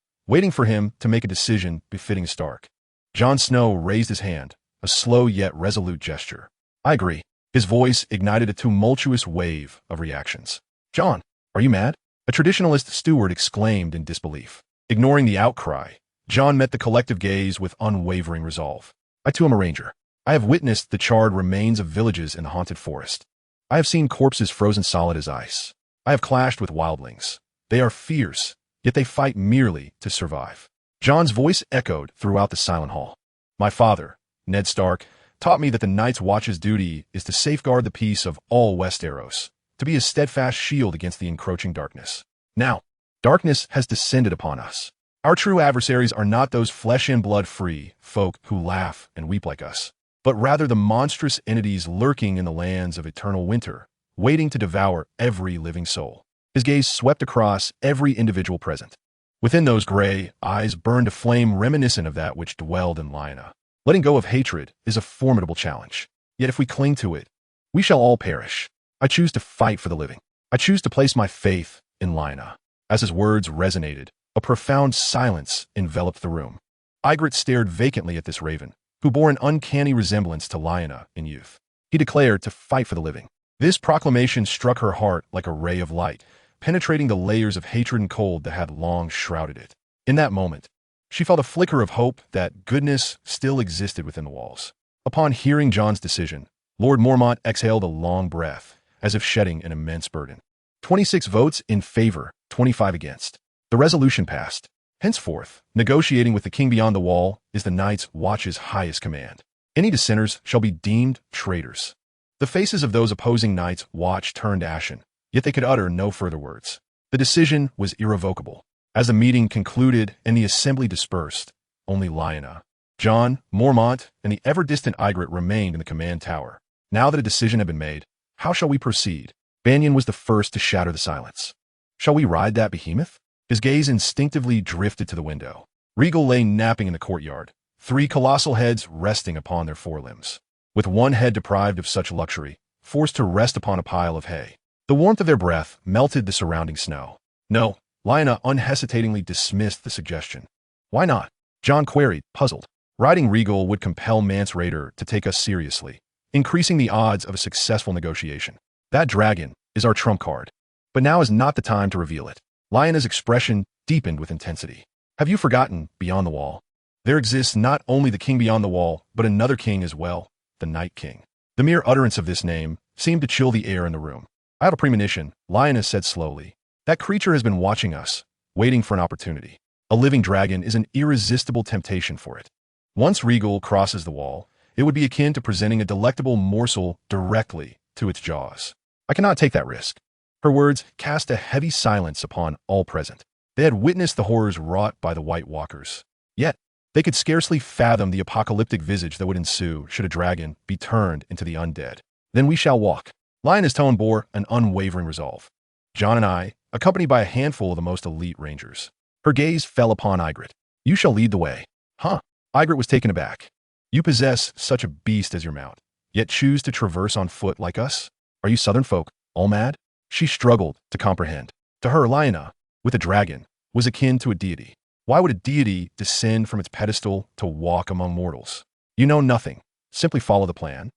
for him to make a decision befitting Stark. Jon Snow raised his hand, a slow yet resolute gesture. I agree. His voice ignited a tumultuous wave of reactions. Jon, are you mad? A traditionalist steward exclaimed in disbelief. Ignoring the outcry, Jon met the collective gaze with unwavering resolve. I too am a ranger. I have witnessed the charred remains of villages in the haunted forest. I have seen corpses frozen solid as ice. I have clashed with wildlings. They are fierce, yet they fight merely to survive. Jon's voice echoed throughout the silent hall. My father, Ned Stark, taught me that the Night's Watch's duty is to safeguard the peace of all Westeros, to be a steadfast shield against the encroaching darkness. Now, darkness has descended upon us. Our true adversaries are not those flesh-and-blood-free folk who laugh and weep like us, but rather the monstrous entities lurking in the lands of eternal winter, waiting to devour every living soul. His gaze swept across every individual present. Within those gray eyes burned a flame reminiscent of that which dwelled in Lyanna. Letting go of hatred is a formidable challenge. Yet if we cling to it, we shall all perish. I choose to fight for the living. I choose to place my faith in Lyanna. As his words resonated, a profound silence enveloped the room. Ygritte stared vacantly at this raven, who bore an uncanny resemblance to Lyanna in youth. He declared to fight for the living. This proclamation struck her heart like a ray of light, penetrating the layers of hatred and cold that had long shrouded it. In that moment, she felt a flicker of hope that goodness still existed within the walls. Upon hearing Jon's decision, Lord Mormont exhaled a long breath, as if shedding an immense burden. 26 votes in favor, 25 against. The resolution passed. Henceforth, negotiating with the King beyond the wall is the Night's Watch's highest command. Any dissenters shall be deemed traitors. The faces of those opposing Night's Watch turned ashen, yet they could utter no further words. The decision was irrevocable. As the meeting concluded and the assembly dispersed, only Lyanna, Jon, Mormont, and the ever-distant Ygritte remained in the command tower. Now that a decision had been made, how shall we proceed? Banyan was the first to shatter the silence. Shall we ride that behemoth? His gaze instinctively drifted to the window. Rhaegal lay napping in the courtyard, 3 colossal heads resting upon their forelimbs. With one head deprived of such luxury, forced to rest upon a pile of hay. The warmth of their breath melted the surrounding snow. No, Lyanna unhesitatingly dismissed the suggestion. Why not? Jon queried, puzzled. Riding Rhaegal would compel Mance Rayder to take us seriously, increasing the odds of a successful negotiation. That dragon is our trump card. But now is not the time to reveal it. Lyanna's expression deepened with intensity. Have you forgotten Beyond the Wall? There exists not only the King beyond the wall, but another king as well, the Night King. The mere utterance of this name seemed to chill the air in the room. I have a premonition, Lyanna said slowly. That creature has been watching us, waiting for an opportunity. A living dragon is an irresistible temptation for it. Once Rhaegal crosses the wall, it would be akin to presenting a delectable morsel directly to its jaws. I cannot take that risk. Her words cast a heavy silence upon all present. They had witnessed the horrors wrought by the White Walkers. Yet, they could scarcely fathom the apocalyptic visage that would ensue should a dragon be turned into the undead. Then we shall walk. Lyanna's tone bore an unwavering resolve. Jon and I, accompanied by a handful of the most elite rangers. Her gaze fell upon Ygritte. You shall lead the way. Huh? Ygritte was taken aback. You possess such a beast as your mount, yet choose to traverse on foot like us? Are you southern folk, all mad? She struggled to comprehend. To her, Lyanna, with a dragon, was akin to a deity. Why would a deity descend from its pedestal to walk among mortals? You know nothing. Simply follow the plan.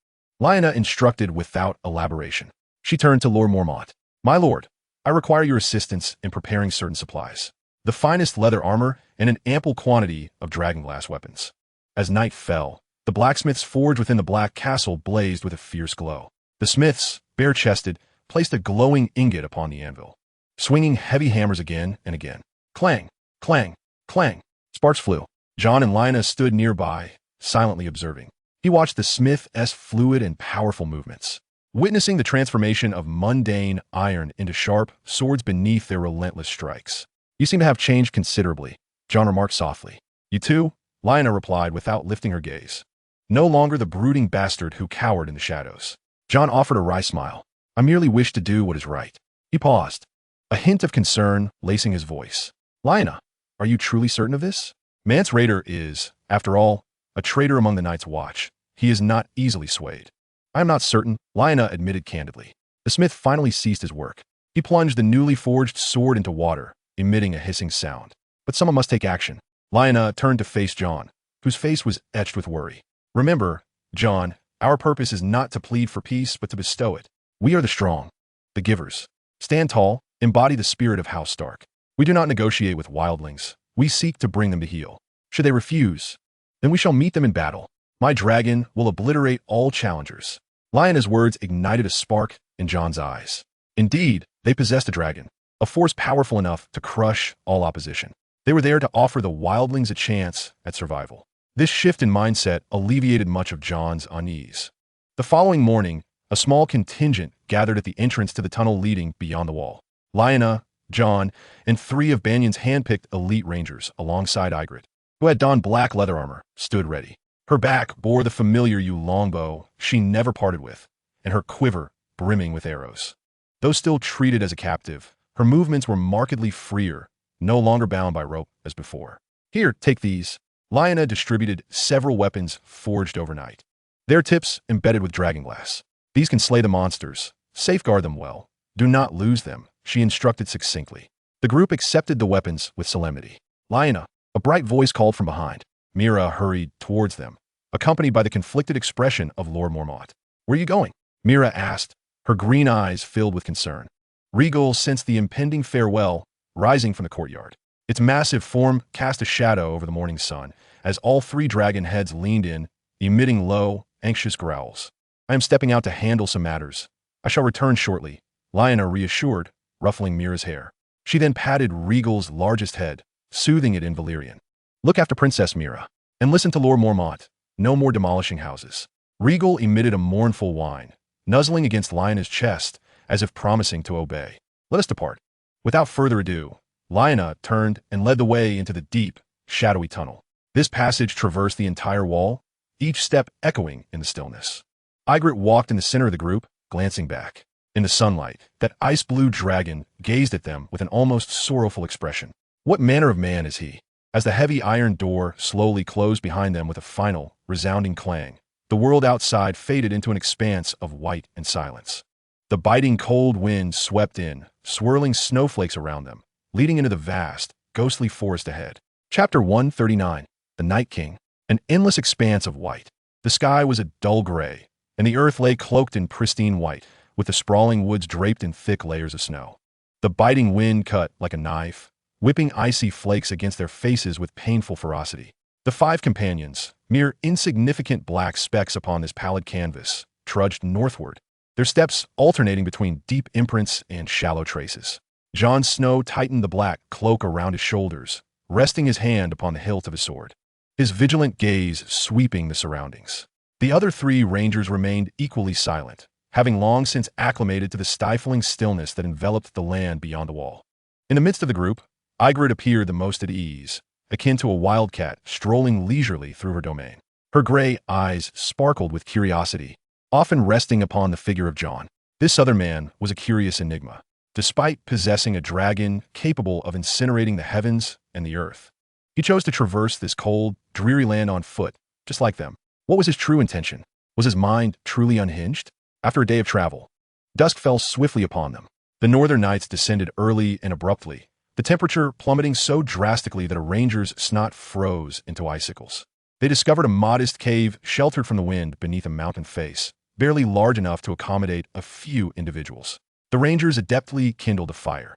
Lyanna instructed without elaboration. She turned to Lord Mormont. My lord, I require your assistance in preparing certain supplies. the finest leather armor, and an ample quantity of dragonglass weapons. As night fell, the blacksmith's forge within the Black Castle blazed with a fierce glow. The smiths, bare-chested, placed a glowing ingot upon the anvil, swinging heavy hammers again and again. Clang, clang, clang. Sparks flew. Jon and Lynna stood nearby, silently observing. He watched the smith's fluid and powerful movements, witnessing the transformation of mundane iron into sharp swords beneath their relentless strikes. "You seem to have changed considerably," Jon remarked softly. "You too?" Lynna replied without lifting her gaze. No longer the brooding bastard who cowered in the shadows. Jon offered a wry smile. "I merely wish to do what is right." He paused, a hint of concern lacing his voice. "Lynna, are you truly certain of this? Mance Rayder is, after all, a traitor among the Night's Watch. He is not easily swayed." "I am not certain," Lynna admitted candidly. The smith finally ceased his work. He plunged the newly forged sword into water, emitting a hissing sound. "But someone must take action." Lynna turned to face Jon, whose face was etched with worry. "Remember, Jon, our purpose is not to plead for peace, but to bestow it. We are the strong, the givers. Stand tall, embody the spirit of House Stark. We do not negotiate with wildlings. We seek to bring them to heel. Should they refuse, then we shall meet them in battle. My dragon will obliterate all challengers." Lynna's words ignited a spark in Jon's eyes. Indeed, they possessed a dragon, a force powerful enough to crush all opposition. They were there to offer the wildlings a chance at survival. This shift in mindset alleviated much of Jon's unease. The following morning, a small contingent gathered at the entrance to the tunnel leading beyond the wall. Lynna, Jon, and 3 of Banyan's hand-picked elite rangers, alongside Ygritte, who had donned black leather armor, stood ready. Her back bore the familiar yew longbow she never parted with, and her quiver brimming with arrows. Though still treated as a captive, her movements were markedly freer, no longer bound by rope as before. "Here, take these." Lynna distributed several weapons forged overnight, their tips embedded with dragonglass. "These can slay the monsters. Safeguard them well. Do not lose them," she instructed succinctly. The group accepted the weapons with solemnity. "Lynna," a bright voice called from behind. Mira hurried towards them, accompanied by the conflicted expression of Lord Mormont. "Where are you going?" Mira asked, her green eyes filled with concern. Rhaegal sensed the impending farewell rising from the courtyard. Its massive form cast a shadow over the morning sun as all 3 dragon heads leaned in, emitting low, anxious growls. "I am stepping out to handle some matters. I shall return shortly," Lynna reassured, ruffling Mira's hair. She then patted Rhaegal's largest head, soothing it in Valyrian. "Look after Princess Mira, and listen to Lord Mormont. No more demolishing houses." Rhaegal emitted a mournful whine, nuzzling against Lynna's chest as if promising to obey. "Let us depart." Without further ado, Lynna turned and led the way into the deep, shadowy tunnel. This passage traversed the entire wall, each step echoing in the stillness. Ygritte walked in the center of the group, glancing back. In the sunlight, that ice-blue dragon gazed at them with an almost sorrowful expression. What manner of man is he? As the heavy iron door slowly closed behind them with a final, resounding clang, the world outside faded into an expanse of white and silence. The biting cold wind swept in, swirling snowflakes around them, leading into the vast, ghostly forest ahead. Chapter 139, The Night King. An endless expanse of white. The sky was a dull gray, and the earth lay cloaked in pristine white, with the sprawling woods draped in thick layers of snow. The biting wind cut like a knife, whipping icy flakes against their faces with painful ferocity. The 5 companions, mere insignificant black specks upon this pallid canvas, trudged northward, their steps alternating between deep imprints and shallow traces. Jon Snow tightened the black cloak around his shoulders, resting his hand upon the hilt of his sword, his vigilant gaze sweeping the surroundings. The other 3 rangers remained equally silent, having long since acclimated to the stifling stillness that enveloped the land beyond the wall. In the midst of the group, Ygritte appeared the most at ease, akin to a wildcat strolling leisurely through her domain. Her gray eyes sparkled with curiosity, often resting upon the figure of Jon. This other man was a curious enigma. Despite possessing a dragon capable of incinerating the heavens and the earth, he chose to traverse this cold, dreary land on foot, just like them. What was his true intention? Was his mind truly unhinged? After a day of travel, dusk fell swiftly upon them. The northern nights descended early and abruptly, the temperature plummeting so drastically that a ranger's snot froze into icicles. They discovered a modest cave sheltered from the wind beneath a mountain face, barely large enough to accommodate a few individuals. The rangers adeptly kindled a fire.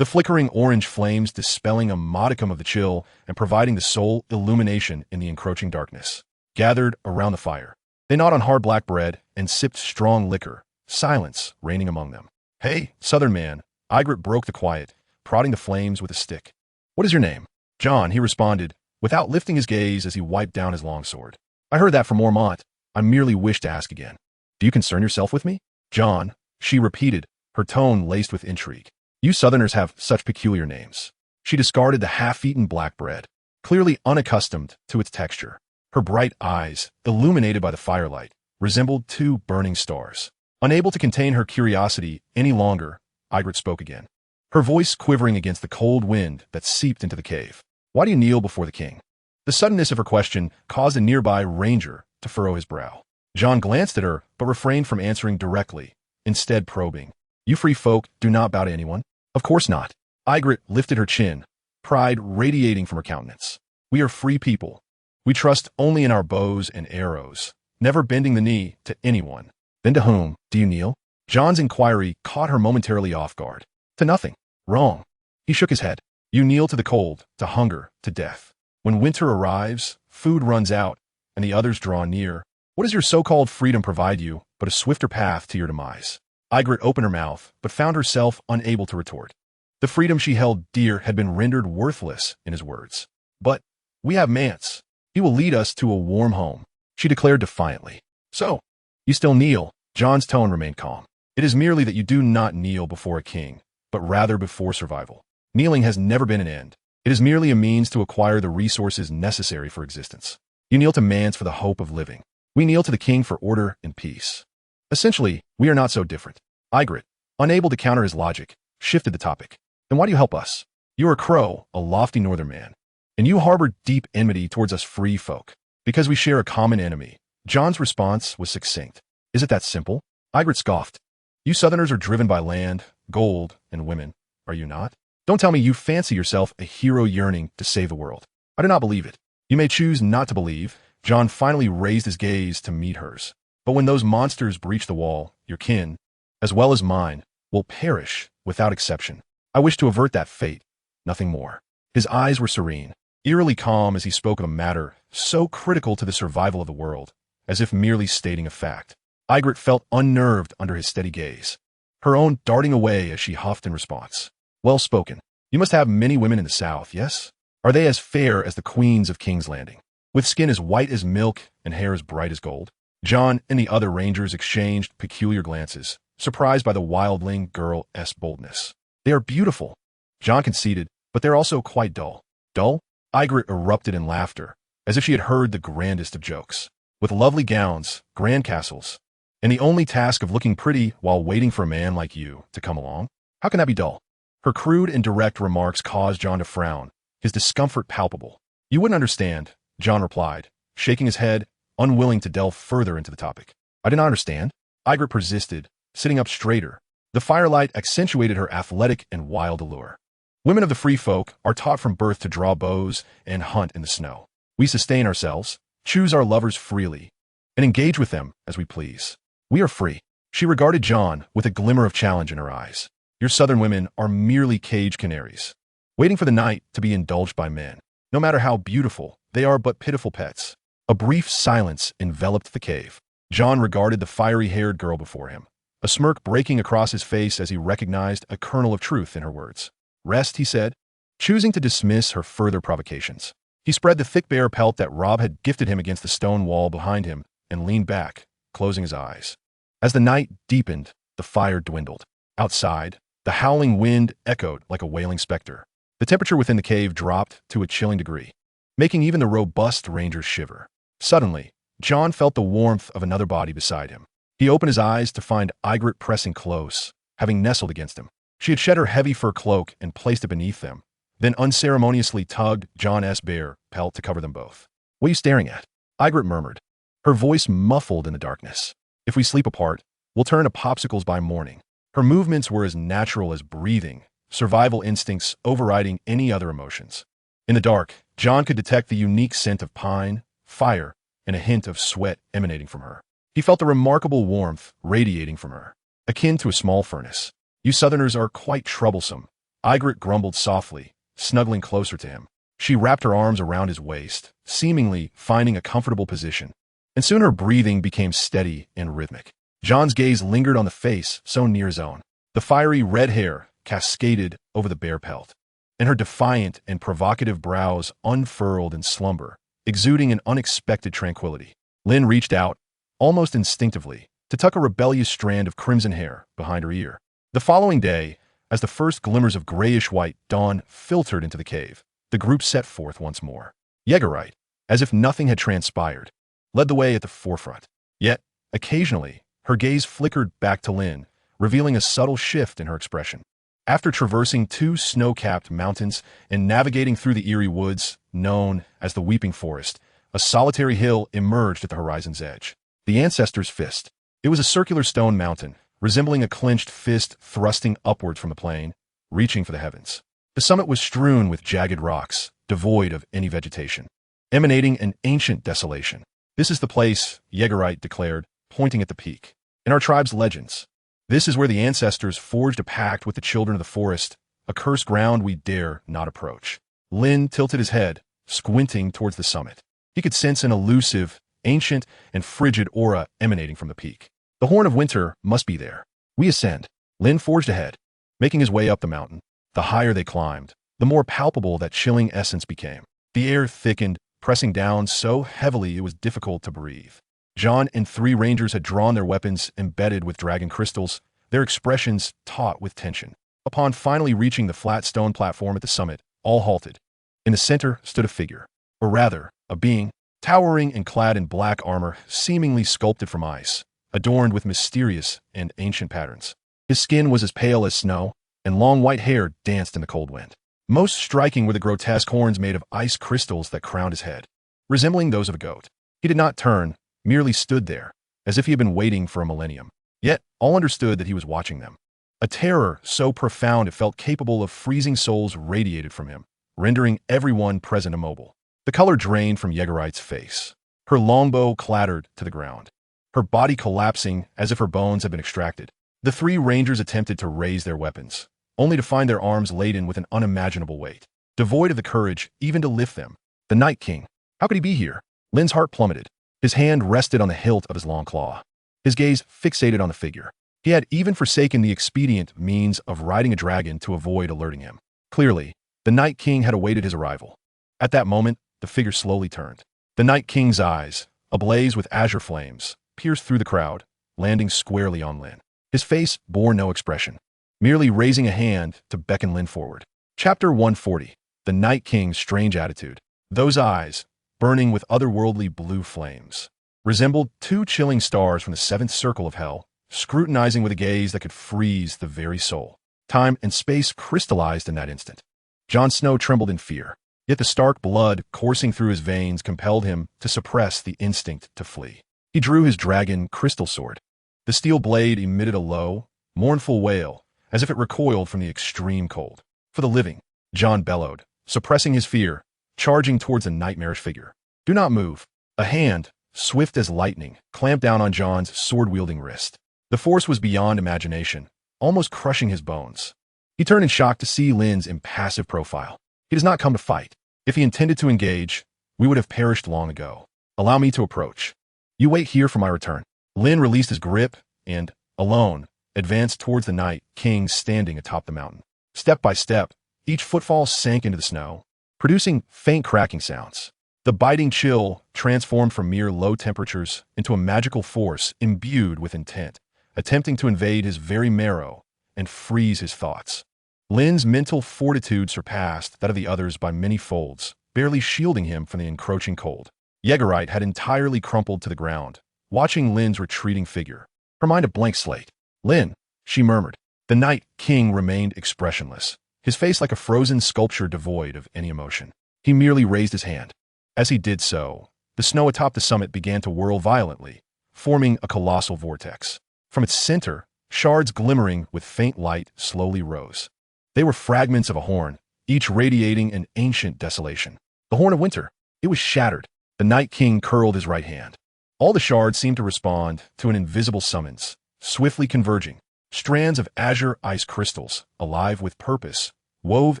the flickering orange flames dispelling a modicum of the chill and providing the sole illumination in the encroaching darkness. Gathered around the fire, they gnawed on hard black bread and sipped strong liquor, silence reigning among them. "Hey, Southern man," Ygritte broke the quiet, prodding the flames with a stick. "What is your name?" "John," he responded, without lifting his gaze as he wiped down his longsword. "I heard that from Mormont. I merely wish to ask again. Do you concern yourself with me?" "John," she repeated, her tone laced with intrigue. "You Southerners have such peculiar names." She discarded the half-eaten black bread, clearly unaccustomed to its texture. Her bright eyes, illuminated by the firelight, resembled two burning stars. Unable to contain her curiosity any longer, Ygritte spoke again, her voice quivering against the cold wind that seeped into the cave. "Why do you kneel before the king?" The suddenness of her question caused a nearby ranger to furrow his brow. John glanced at her, but refrained from answering directly, instead probing. "You free folk do not bow to anyone?" "Of course not." Ygritte lifted her chin, pride radiating from her countenance. "We are free people. We trust only in our bows and arrows, never bending the knee to anyone." "Then to whom do you kneel?" John's inquiry caught her momentarily off guard. "To nothing." "Wrong." He shook his head. "You kneel to the cold, to hunger, to death. When winter arrives, food runs out, and the others draw near. What does your so-called freedom provide you but a swifter path to your demise?" Ygritte opened her mouth, but found herself unable to retort. The freedom she held dear had been rendered worthless in his words. "But we have Mance. He will lead us to a warm home," she declared defiantly. "So, you still kneel?" John's tone remained calm. "It is merely that you do not kneel before a king, but rather before survival. Kneeling has never been an end. It is merely a means to acquire the resources necessary for existence. You kneel to Mance for the hope of living. We kneel to the king for order and peace. Essentially, we are not so different." Ygritte, unable to counter his logic, shifted the topic. "And why do you help us? You are a crow, a lofty northern man, and you harbor deep enmity towards us free folk. Because we share a common enemy." John's response was succinct. "Is it that simple?" Ygritte scoffed. "You Southerners are driven by land, gold, and women, are you not? Don't tell me you fancy yourself a hero yearning to save the world. I do not believe it." "You may choose not to believe." John finally raised his gaze to meet hers. "But when those monsters breach the wall, your kin, as well as mine, will perish without exception. I wish to avert that fate, nothing more." His eyes were serene, eerily calm as he spoke of a matter so critical to the survival of the world, as if merely stating a fact. Ygritte felt unnerved under his steady gaze, her own darting away as she huffed in response. "Well spoken. You must have many women in the south, yes? Are they as fair as the queens of King's Landing, with skin as white as milk and hair as bright as gold?" John and the other rangers exchanged peculiar glances, surprised by the wildling girl's boldness. "They are beautiful," John conceded, "but they're also quite dull." "Dull?" Ygritte erupted in laughter, as if she had heard the grandest of jokes. "With lovely gowns, grand castles, and the only task of looking pretty while waiting for a man like you to come along? How can that be dull?" Her crude and direct remarks caused John to frown, his discomfort palpable. "You wouldn't understand," John replied, shaking his head, unwilling to delve further into the topic. "I do not understand." Ygritte persisted, sitting up straighter. The firelight accentuated her athletic and wild allure. "Women of the free folk are taught from birth to draw bows and hunt in the snow. We sustain ourselves, choose our lovers freely, and engage with them as we please. We are free." She regarded John with a glimmer of challenge in her eyes. "Your southern women are merely caged canaries, waiting for the night to be indulged by men. No matter how beautiful, they are but pitiful pets." A brief silence enveloped the cave. John regarded the fiery-haired girl before him, a smirk breaking across his face as he recognized a kernel of truth in her words. "Rest," he said, choosing to dismiss her further provocations. He spread the thick bear pelt that Robb had gifted him against the stone wall behind him and leaned back, closing his eyes. As the night deepened, the fire dwindled. Outside, the howling wind echoed like a wailing specter. The temperature within the cave dropped to a chilling degree, making even the robust rangers shiver. Suddenly, John felt the warmth of another body beside him. He opened his eyes to find Ygritte pressing close, having nestled against him. She had shed her heavy fur cloak and placed it beneath them, then unceremoniously tugged John's bear pelt to cover them both. "What are you staring at?" Ygritte murmured, her voice muffled in the darkness. "If we sleep apart, we'll turn to popsicles by morning." Her movements were as natural as breathing, survival instincts overriding any other emotions. In the dark, John could detect the unique scent of pine, fire, and a hint of sweat emanating from her. He felt the remarkable warmth radiating from her, akin to a small furnace. "You Southerners are quite troublesome," Ygritte grumbled softly, snuggling closer to him. She wrapped her arms around his waist, seemingly finding a comfortable position, and soon her breathing became steady and rhythmic. Jon's gaze lingered on the face so near his own. The fiery red hair cascaded over the bare pelt, and her defiant and provocative brows unfurled in slumber, exuding an unexpected tranquility. Lynn reached out, almost instinctively, to tuck a rebellious strand of crimson hair behind her ear. The following day, as the first glimmers of grayish-white dawn filtered into the cave, the group set forth once more. Yeagerite, as if nothing had transpired, led the way at the forefront. Yet, occasionally, her gaze flickered back to Lynn, revealing a subtle shift in her expression. After traversing 2 snow-capped mountains and navigating through the eerie woods known as the Weeping Forest, a solitary hill emerged at the horizon's edge. The Ancestors' Fist. It was a circular stone mountain, resembling a clenched fist thrusting upwards from the plain, reaching for the heavens. The summit was strewn with jagged rocks, devoid of any vegetation, emanating an ancient desolation. "This is the place," Yeagerite declared, pointing at the peak. "In our tribe's legends, this is where the ancestors forged a pact with the children of the forest, a cursed ground we dare not approach." Lynn tilted his head, squinting towards the summit. He could sense an elusive, ancient, and frigid aura emanating from the peak. The Horn of Winter must be there. We ascend. Lynn forged ahead, making his way up the mountain. The higher they climbed, the more palpable that chilling essence became. The air thickened, pressing down so heavily it was difficult to breathe. Jon and 3 rangers had drawn their weapons embedded with dragon crystals, their expressions taut with tension. Upon finally reaching the flat stone platform at the summit, all halted. In the center stood a figure, or rather, a being, towering and clad in black armor seemingly sculpted from ice, adorned with mysterious and ancient patterns. His skin was as pale as snow, and long white hair danced in the cold wind. Most striking were the grotesque horns made of ice crystals that crowned his head, resembling those of a goat. He did not turn, merely stood there, as if he had been waiting for a millennium. Yet, all understood that he was watching them. A terror so profound it felt capable of freezing souls radiated from him, rendering everyone present immobile. The color drained from Yeagerite's face. Her longbow clattered to the ground, her body collapsing as if her bones had been extracted. The 3 rangers attempted to raise their weapons, only to find their arms laden with an unimaginable weight, devoid of the courage even to lift them. The Night King. How could he be here? Lynn's heart plummeted. His hand rested on the hilt of his long claw, his gaze fixated on the figure. He had even forsaken the expedient means of riding a dragon to avoid alerting him. Clearly, the Night King had awaited his arrival. At that moment, the figure slowly turned. The Night King's eyes, ablaze with azure flames, pierced through the crowd, landing squarely on Lynn. His face bore no expression, merely raising a hand to beckon Lynn forward. Chapter 140. The Night King's strange attitude. Those eyes, burning with otherworldly blue flames, resembled 2 chilling stars from the 7th circle of hell, scrutinizing with a gaze that could freeze the very soul. Time and space crystallized in that instant. Jon Snow trembled in fear, yet the Stark blood coursing through his veins compelled him to suppress the instinct to flee. He drew his dragon crystal sword. The steel blade emitted a low, mournful wail, as if it recoiled from the extreme cold. "For the living," Jon bellowed, suppressing his fear, charging towards the nightmarish figure. "Do not move." A hand, swift as lightning, clamped down on Jon's sword-wielding wrist. The force was beyond imagination, almost crushing his bones. He turned in shock to see Lynn's impassive profile. "He does not come to fight. If he intended to engage, we would have perished long ago. Allow me to approach. You wait here for my return." Lynn released his grip and, alone, advanced towards the Night King standing atop the mountain. Step by step, each footfall sank into the snow, producing faint cracking sounds. The biting chill transformed from mere low temperatures into a magical force imbued with intent, attempting to invade his very marrow and freeze his thoughts. Lynn's mental fortitude surpassed that of the others by many folds, barely shielding him from the encroaching cold. Yeagerite had entirely crumpled to the ground, watching Lynn's retreating figure, her mind a blank slate. "Lynn," she murmured. The Night King remained expressionless, his face like a frozen sculpture devoid of any emotion. He merely raised his hand. As he did so, the snow atop the summit began to whirl violently, forming a colossal vortex. From its center, shards glimmering with faint light slowly rose. They were fragments of a horn, each radiating an ancient desolation. The Horn of Winter. It was shattered. The Night King curled his right hand. All the shards seemed to respond to an invisible summons, swiftly converging. Strands of azure ice crystals, alive with purpose, wove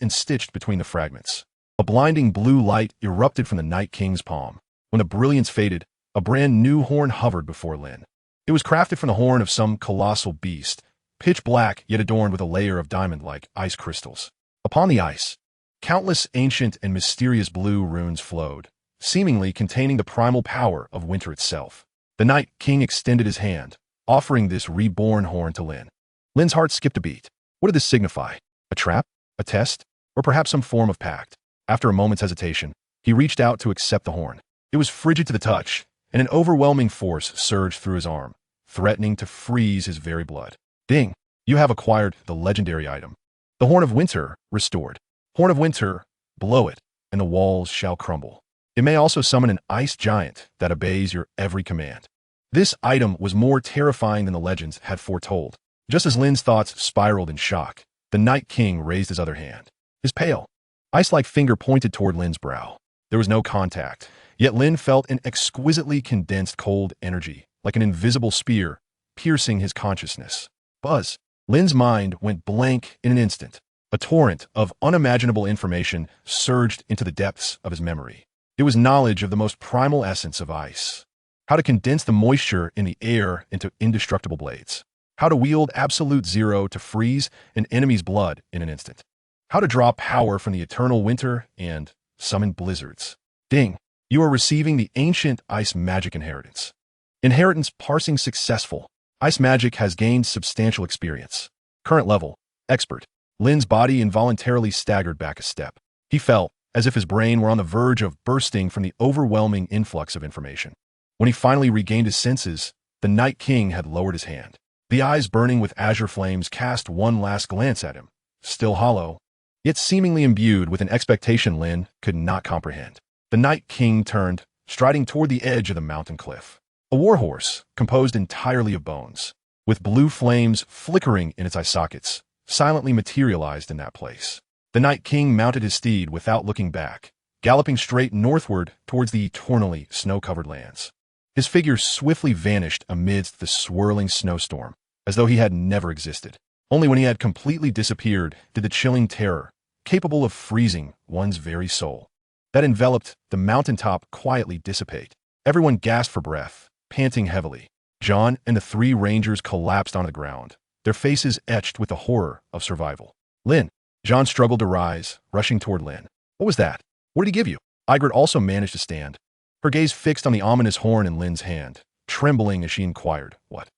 and stitched between the fragments. A blinding blue light erupted from the Night King's palm. When the brilliance faded, a brand new horn hovered before Lynn. It was crafted from the horn of some colossal beast, pitch black yet adorned with a layer of diamond-like ice crystals. Upon the ice, countless ancient and mysterious blue runes flowed, seemingly containing the primal power of winter itself. The Night King extended his hand, offering this reborn horn to Lynn. Lynn's heart skipped a beat. What did this signify? A trap? A test? Or perhaps some form of pact? After a moment's hesitation, he reached out to accept the horn. It was frigid to the touch, and an overwhelming force surged through his arm, threatening to freeze his very blood. Ding! You have acquired the legendary item. The Horn of Winter, restored. Horn of Winter, blow it, and the walls shall crumble. It may also summon an ice giant that obeys your every command. This item was more terrifying than the legends had foretold. Just as Lynn's thoughts spiraled in shock, the Night King raised his other hand. His pale, ice-like finger pointed toward Lynn's brow. There was no contact, yet Lynn felt an exquisitely condensed cold energy, like an invisible spear, piercing his consciousness. Buzz. Lynn's mind went blank in an instant. A torrent of unimaginable information surged into the depths of his memory. It was knowledge of the most primal essence of ice. How to condense the moisture in the air into indestructible blades. How to wield absolute zero to freeze an enemy's blood in an instant. How to draw power from the eternal winter and summon blizzards. Ding! You are receiving the ancient ice magic inheritance. Inheritance parsing successful. Ice magic has gained substantial experience. Current level, expert. Lynn's body involuntarily staggered back a step. He felt as if his brain were on the verge of bursting from the overwhelming influx of information. When he finally regained his senses, the Night King had lowered his hand. The eyes burning with azure flames cast one last glance at him, still hollow, yet seemingly imbued with an expectation Lynn could not comprehend. The Night King turned, striding toward the edge of the mountain cliff. A warhorse, composed entirely of bones, with blue flames flickering in its eye sockets, silently materialized in that place. The Night King mounted his steed without looking back, galloping straight northward towards the eternally snow-covered lands. His figure swiftly vanished amidst the swirling snowstorm, as though he had never existed. Only when he had completely disappeared did the chilling terror, capable of freezing one's very soul, that enveloped the mountaintop quietly dissipate. Everyone gasped for breath, panting heavily. Jon and the three rangers collapsed on the ground, their faces etched with the horror of survival. Lynn. Jon struggled to rise, rushing toward Lynn. What was that? What did he give you? Ygritte also managed to stand, her gaze fixed on the ominous horn in Lynn's hand, trembling as she inquired, What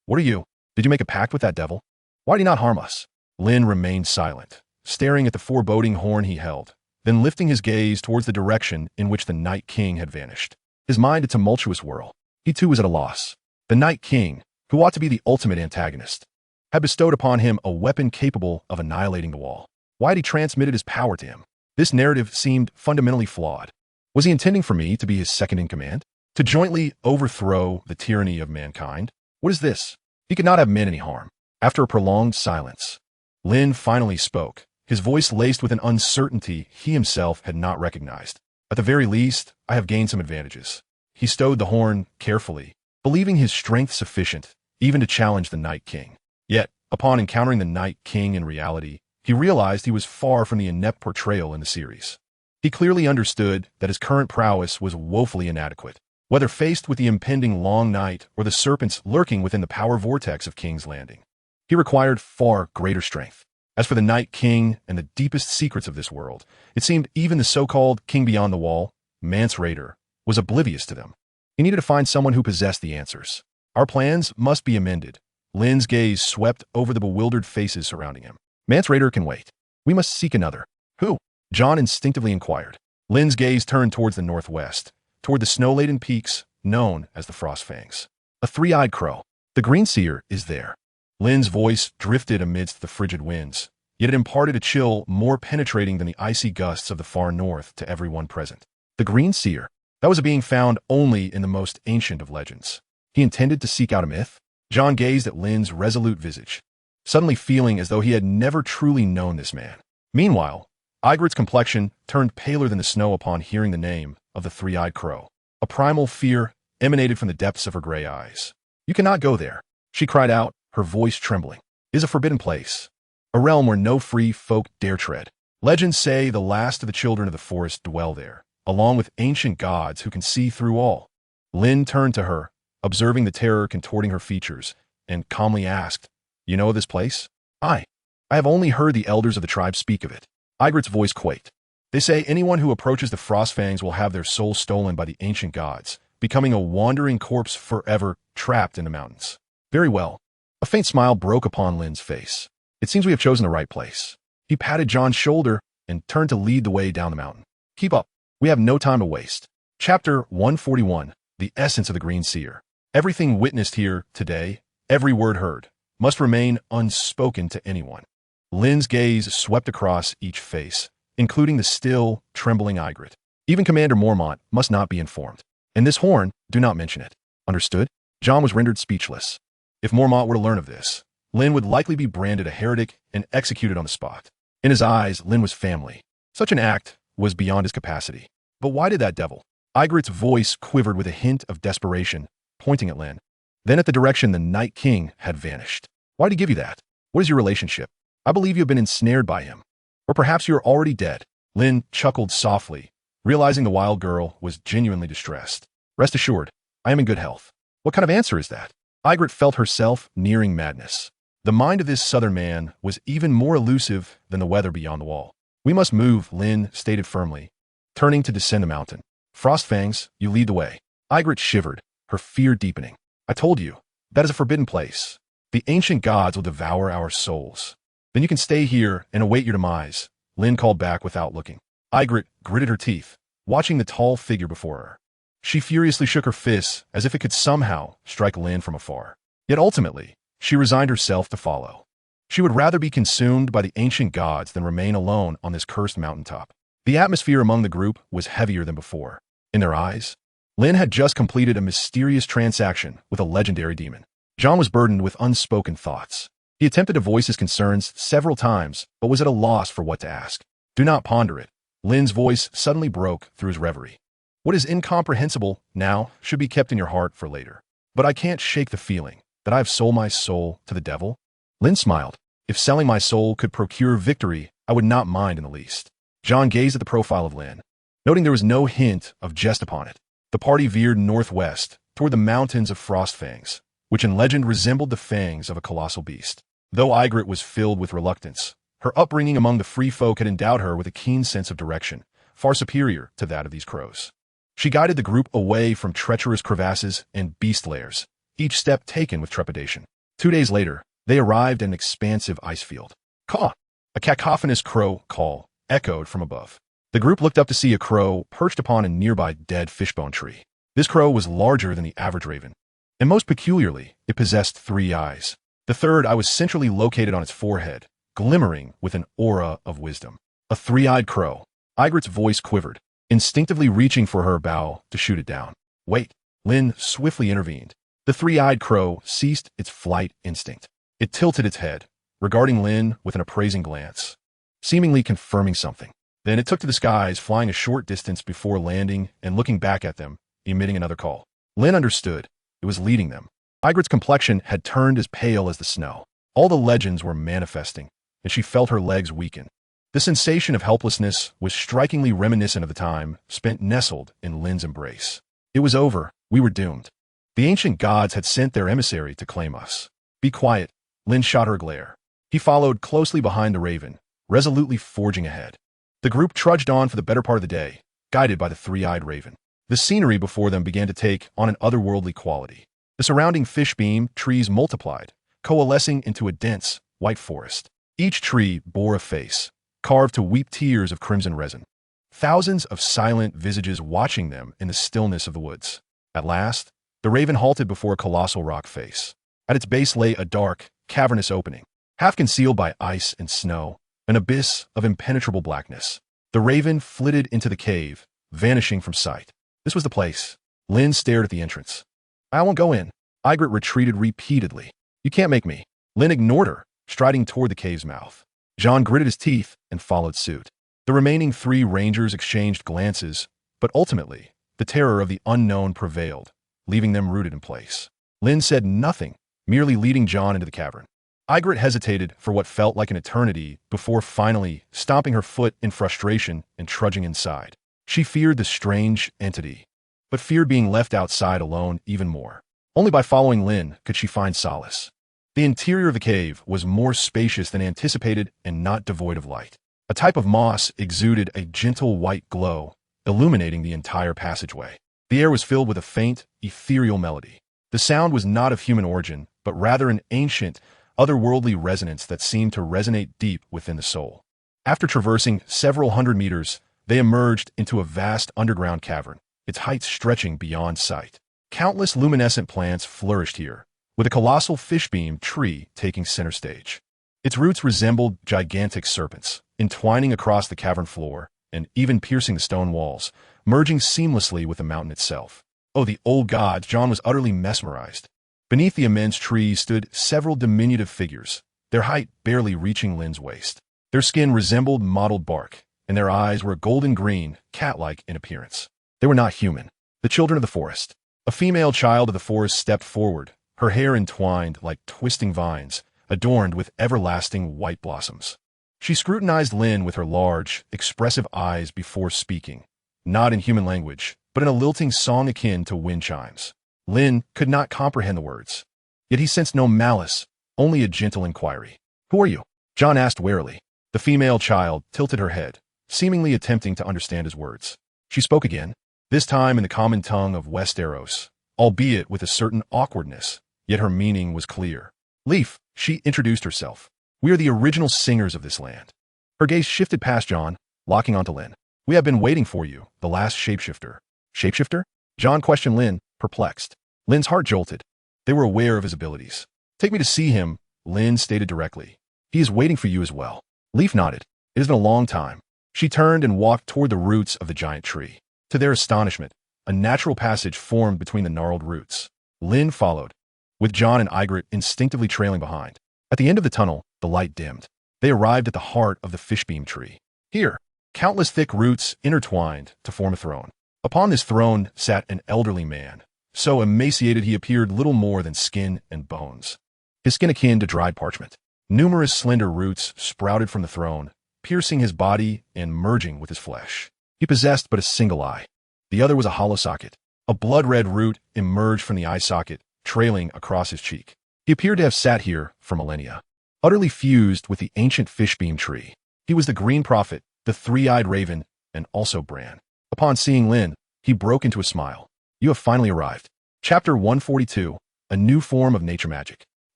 are you? Did you make a pact with that devil? Why did he not harm us? Lynn remained silent, staring at the foreboding horn he held, then lifting his gaze towards the direction in which the Night King had vanished. His mind a tumultuous whirl. He too was at a loss. The Night King, who ought to be the ultimate antagonist, had bestowed upon him a weapon capable of annihilating the wall. Why had he transmitted his power to him? This narrative seemed fundamentally flawed. Was he intending for me to be his second in command? To jointly overthrow the tyranny of mankind? What is this? He could not have meant any harm. After a prolonged silence, Lynn finally spoke, his voice laced with an uncertainty he himself had not recognized. At the very least, I have gained some advantages. He stowed the horn carefully, believing his strength sufficient even to challenge the Night King. Yet, upon encountering the Night King in reality, he realized he was far from the inept portrayal in the series. He clearly understood that his current prowess was woefully inadequate. Whether faced with the impending long night or the serpents lurking within the power vortex of King's Landing, he required far greater strength. As for the Night King and the deepest secrets of this world, it seemed even the so-called King Beyond the Wall, Mance Rayder, was oblivious to them. He needed to find someone who possessed the answers. Our plans must be amended. Lynn's gaze swept over the bewildered faces surrounding him. Mance Rayder can wait. We must seek another. Who? Jon instinctively inquired. Lynn's gaze turned towards the northwest, toward the snow-laden peaks known as the Frostfangs. A three-eyed crow. The Green Seer is there. Lynn's voice drifted amidst the frigid winds, yet it imparted a chill more penetrating than the icy gusts of the far north to everyone present. The Green Seer. That was a being found only in the most ancient of legends. He intended to seek out a myth? Jon gazed at Lynn's resolute visage, suddenly feeling as though he had never truly known this man. Meanwhile, Ygritte's complexion turned paler than the snow upon hearing the name of the three-eyed crow. A primal fear emanated from the depths of her gray eyes. You cannot go there, she cried out, her voice trembling. It is a forbidden place. a realm where no free folk dare tread. Legends say the last of the children of the forest dwell there, along with ancient gods who can see through all. Lynn turned to her, observing the terror contorting her features, and calmly asked, "You know of this place?" I have only heard the elders of the tribe speak of it." Ygritte's voice quaked. "They say anyone who approaches the Frostfangs will have their soul stolen by the ancient gods, becoming a wandering corpse forever trapped in the mountains." "Very well." A faint smile broke upon Lynn's face. "It seems we have chosen the right place." He patted Jon's shoulder and turned to lead the way down the mountain. "Keep up. We have no time to waste." Chapter 141, The Essence of the Green Seer. Everything witnessed here today, every word heard, must remain unspoken to anyone. Lynn's gaze swept across each face, including the still, trembling Ygritte. Even Commander Mormont must not be informed. And this horn, do not mention it. Understood? Jon was rendered speechless. If Mormont were to learn of this, Lynn would likely be branded a heretic and executed on the spot. In his eyes, Lynn was family. Such an act was beyond his capacity. But why did that devil? Ygritte's voice quivered with a hint of desperation, pointing at Lynn. Then at the direction the Night King had vanished. "Why did he give you that? What is your relationship? I believe you have been ensnared by him. Or perhaps you are already dead." Lynn chuckled softly, realizing the wild girl was genuinely distressed. "Rest assured, I am in good health." "What kind of answer is that?" Ygritte felt herself nearing madness. The mind of this southern man was even more elusive than the weather beyond the wall. "We must move," Lynn stated firmly, turning to descend the mountain. "Frostfangs, you lead the way." Ygritte shivered, her fear deepening. "I told you, that is a forbidden place. The ancient gods will devour our souls." "Then you can stay here and await your demise," Lynn called back without looking. Ygritte gritted her teeth, watching the tall figure before her. She furiously shook her fists as if it could somehow strike Lynn from afar. Yet ultimately, she resigned herself to follow. She would rather be consumed by the ancient gods than remain alone on this cursed mountaintop. The atmosphere among the group was heavier than before. In their eyes, Lynn had just completed a mysterious transaction with a legendary demon. Jon was burdened with unspoken thoughts. He attempted to voice his concerns several times, but was at a loss for what to ask. "Do not ponder it." Lynn's voice suddenly broke through his reverie. "What is incomprehensible now should be kept in your heart for later. But I can't shake the feeling that I have sold my soul to the devil." Lynn smiled. "If selling my soul could procure victory, I would not mind in the least." Jon gazed at the profile of Lynn, noting there was no hint of jest upon it. The party veered northwest toward the mountains of Frostfangs, which in legend resembled the fangs of a colossal beast. Though Ygritte was filled with reluctance, her upbringing among the free folk had endowed her with a keen sense of direction, far superior to that of these crows. She guided the group away from treacherous crevasses and beast lairs, each step taken with trepidation. 2 days later, they arrived at an expansive ice field. "Caw!" A cacophonous crow call echoed from above. The group looked up to see a crow perched upon a nearby dead fishbone tree. This crow was larger than the average raven, and most peculiarly, it possessed 3 eyes. The third eye was centrally located on its forehead, glimmering with an aura of wisdom. A 3-eyed crow. Ygritte's voice quivered, instinctively reaching for her bow to shoot it down. "Wait," Lynn swiftly intervened. The 3-eyed crow ceased its flight instinct. It tilted its head, regarding Lynn with an appraising glance, seemingly confirming something. Then it took to the skies, flying a short distance before landing and looking back at them, emitting another call. Lynn understood. It was leading them. Ygritte's complexion had turned as pale as the snow. All the legends were manifesting, and she felt her legs weaken. The sensation of helplessness was strikingly reminiscent of the time spent nestled in Lynn's embrace. It was over. We were doomed. The ancient gods had sent their emissary to claim us. "Be quiet." Lynn shot her a glare. He followed closely behind the raven, resolutely forging ahead. The group trudged on for the better part of the day, guided by the 3-eyed raven. The scenery before them began to take on an otherworldly quality. The surrounding fish-beam trees multiplied, coalescing into a dense, white forest. Each tree bore a face, carved to weep tears of crimson resin. Thousands of silent visages watching them in the stillness of the woods. At last, the raven halted before a colossal rock face. At its base lay a dark, cavernous opening, half concealed by ice and snow, an abyss of impenetrable blackness. The raven flitted into the cave, vanishing from sight. This was the place. Lynn stared at the entrance. "I won't go in." Ygritte retreated repeatedly. "You can't make me." Lynn ignored her, striding toward the cave's mouth. Jon gritted his teeth and followed suit. The remaining 3 rangers exchanged glances, but ultimately, the terror of the unknown prevailed, leaving them rooted in place. Lynn said nothing, merely leading Jon into the cavern. Ygritte hesitated for what felt like an eternity before finally stomping her foot in frustration and trudging inside. She feared the strange entity, but feared being left outside alone even more. Only by following Lynn could she find solace. The interior of the cave was more spacious than anticipated and not devoid of light. A type of moss exuded a gentle white glow, illuminating the entire passageway. The air was filled with a faint, ethereal melody. The sound was not of human origin, but rather an ancient, otherworldly resonance that seemed to resonate deep within the soul. After traversing several hundred meters, they emerged into a vast underground cavern, its heights stretching beyond sight. Countless luminescent plants flourished here, with a colossal fishbeam tree taking center stage. Its roots resembled gigantic serpents, entwining across the cavern floor and even piercing the stone walls, merging seamlessly with the mountain itself. Oh, the old gods! Jon was utterly mesmerized. Beneath the immense tree stood several diminutive figures, their height barely reaching Lynn's waist. Their skin resembled mottled bark, and their eyes were golden green, cat-like in appearance. They were not human. The children of the forest. A female child of the forest stepped forward, her hair entwined like twisting vines, adorned with everlasting white blossoms. She scrutinized Lynn with her large, expressive eyes before speaking, not in human language, but in a lilting song akin to wind chimes. Lynn could not comprehend the words, yet he sensed no malice, only a gentle inquiry. "Who are you?" Jon asked warily. The female child tilted her head, seemingly attempting to understand his words. She spoke again, this time in the common tongue of Westeros, albeit with a certain awkwardness, yet her meaning was clear. "Leaf," she introduced herself. "We are the original singers of this land." Her gaze shifted past Jon, locking onto Lynn. "We have been waiting for you, the last shapeshifter." "Shapeshifter?" Jon questioned Lynn, perplexed. Lynn's heart jolted. They were aware of his abilities. "Take me to see him," Lynn stated directly. "He is waiting for you as well." Leaf nodded. "It has been a long time." She turned and walked toward the roots of the giant tree. To their astonishment, a natural passage formed between the gnarled roots. Lynn followed, with Jon and Ygritte instinctively trailing behind. At the end of the tunnel, the light dimmed. They arrived at the heart of the fishbeam tree. Here, countless thick roots intertwined to form a throne. Upon this throne sat an elderly man, so emaciated he appeared little more than skin and bones. His skin akin to dried parchment. Numerous slender roots sprouted from the throne, piercing his body and merging with his flesh. He possessed but a single eye. The other was a hollow socket. A blood-red root emerged from the eye socket, trailing across his cheek. He appeared to have sat here for millennia, utterly fused with the ancient fishbeam tree. He was the Green Prophet, the three-eyed raven, and also Bran. Upon seeing Lynn, he broke into a smile. "You have finally arrived." Chapter 142, A New Form of Nature Magic.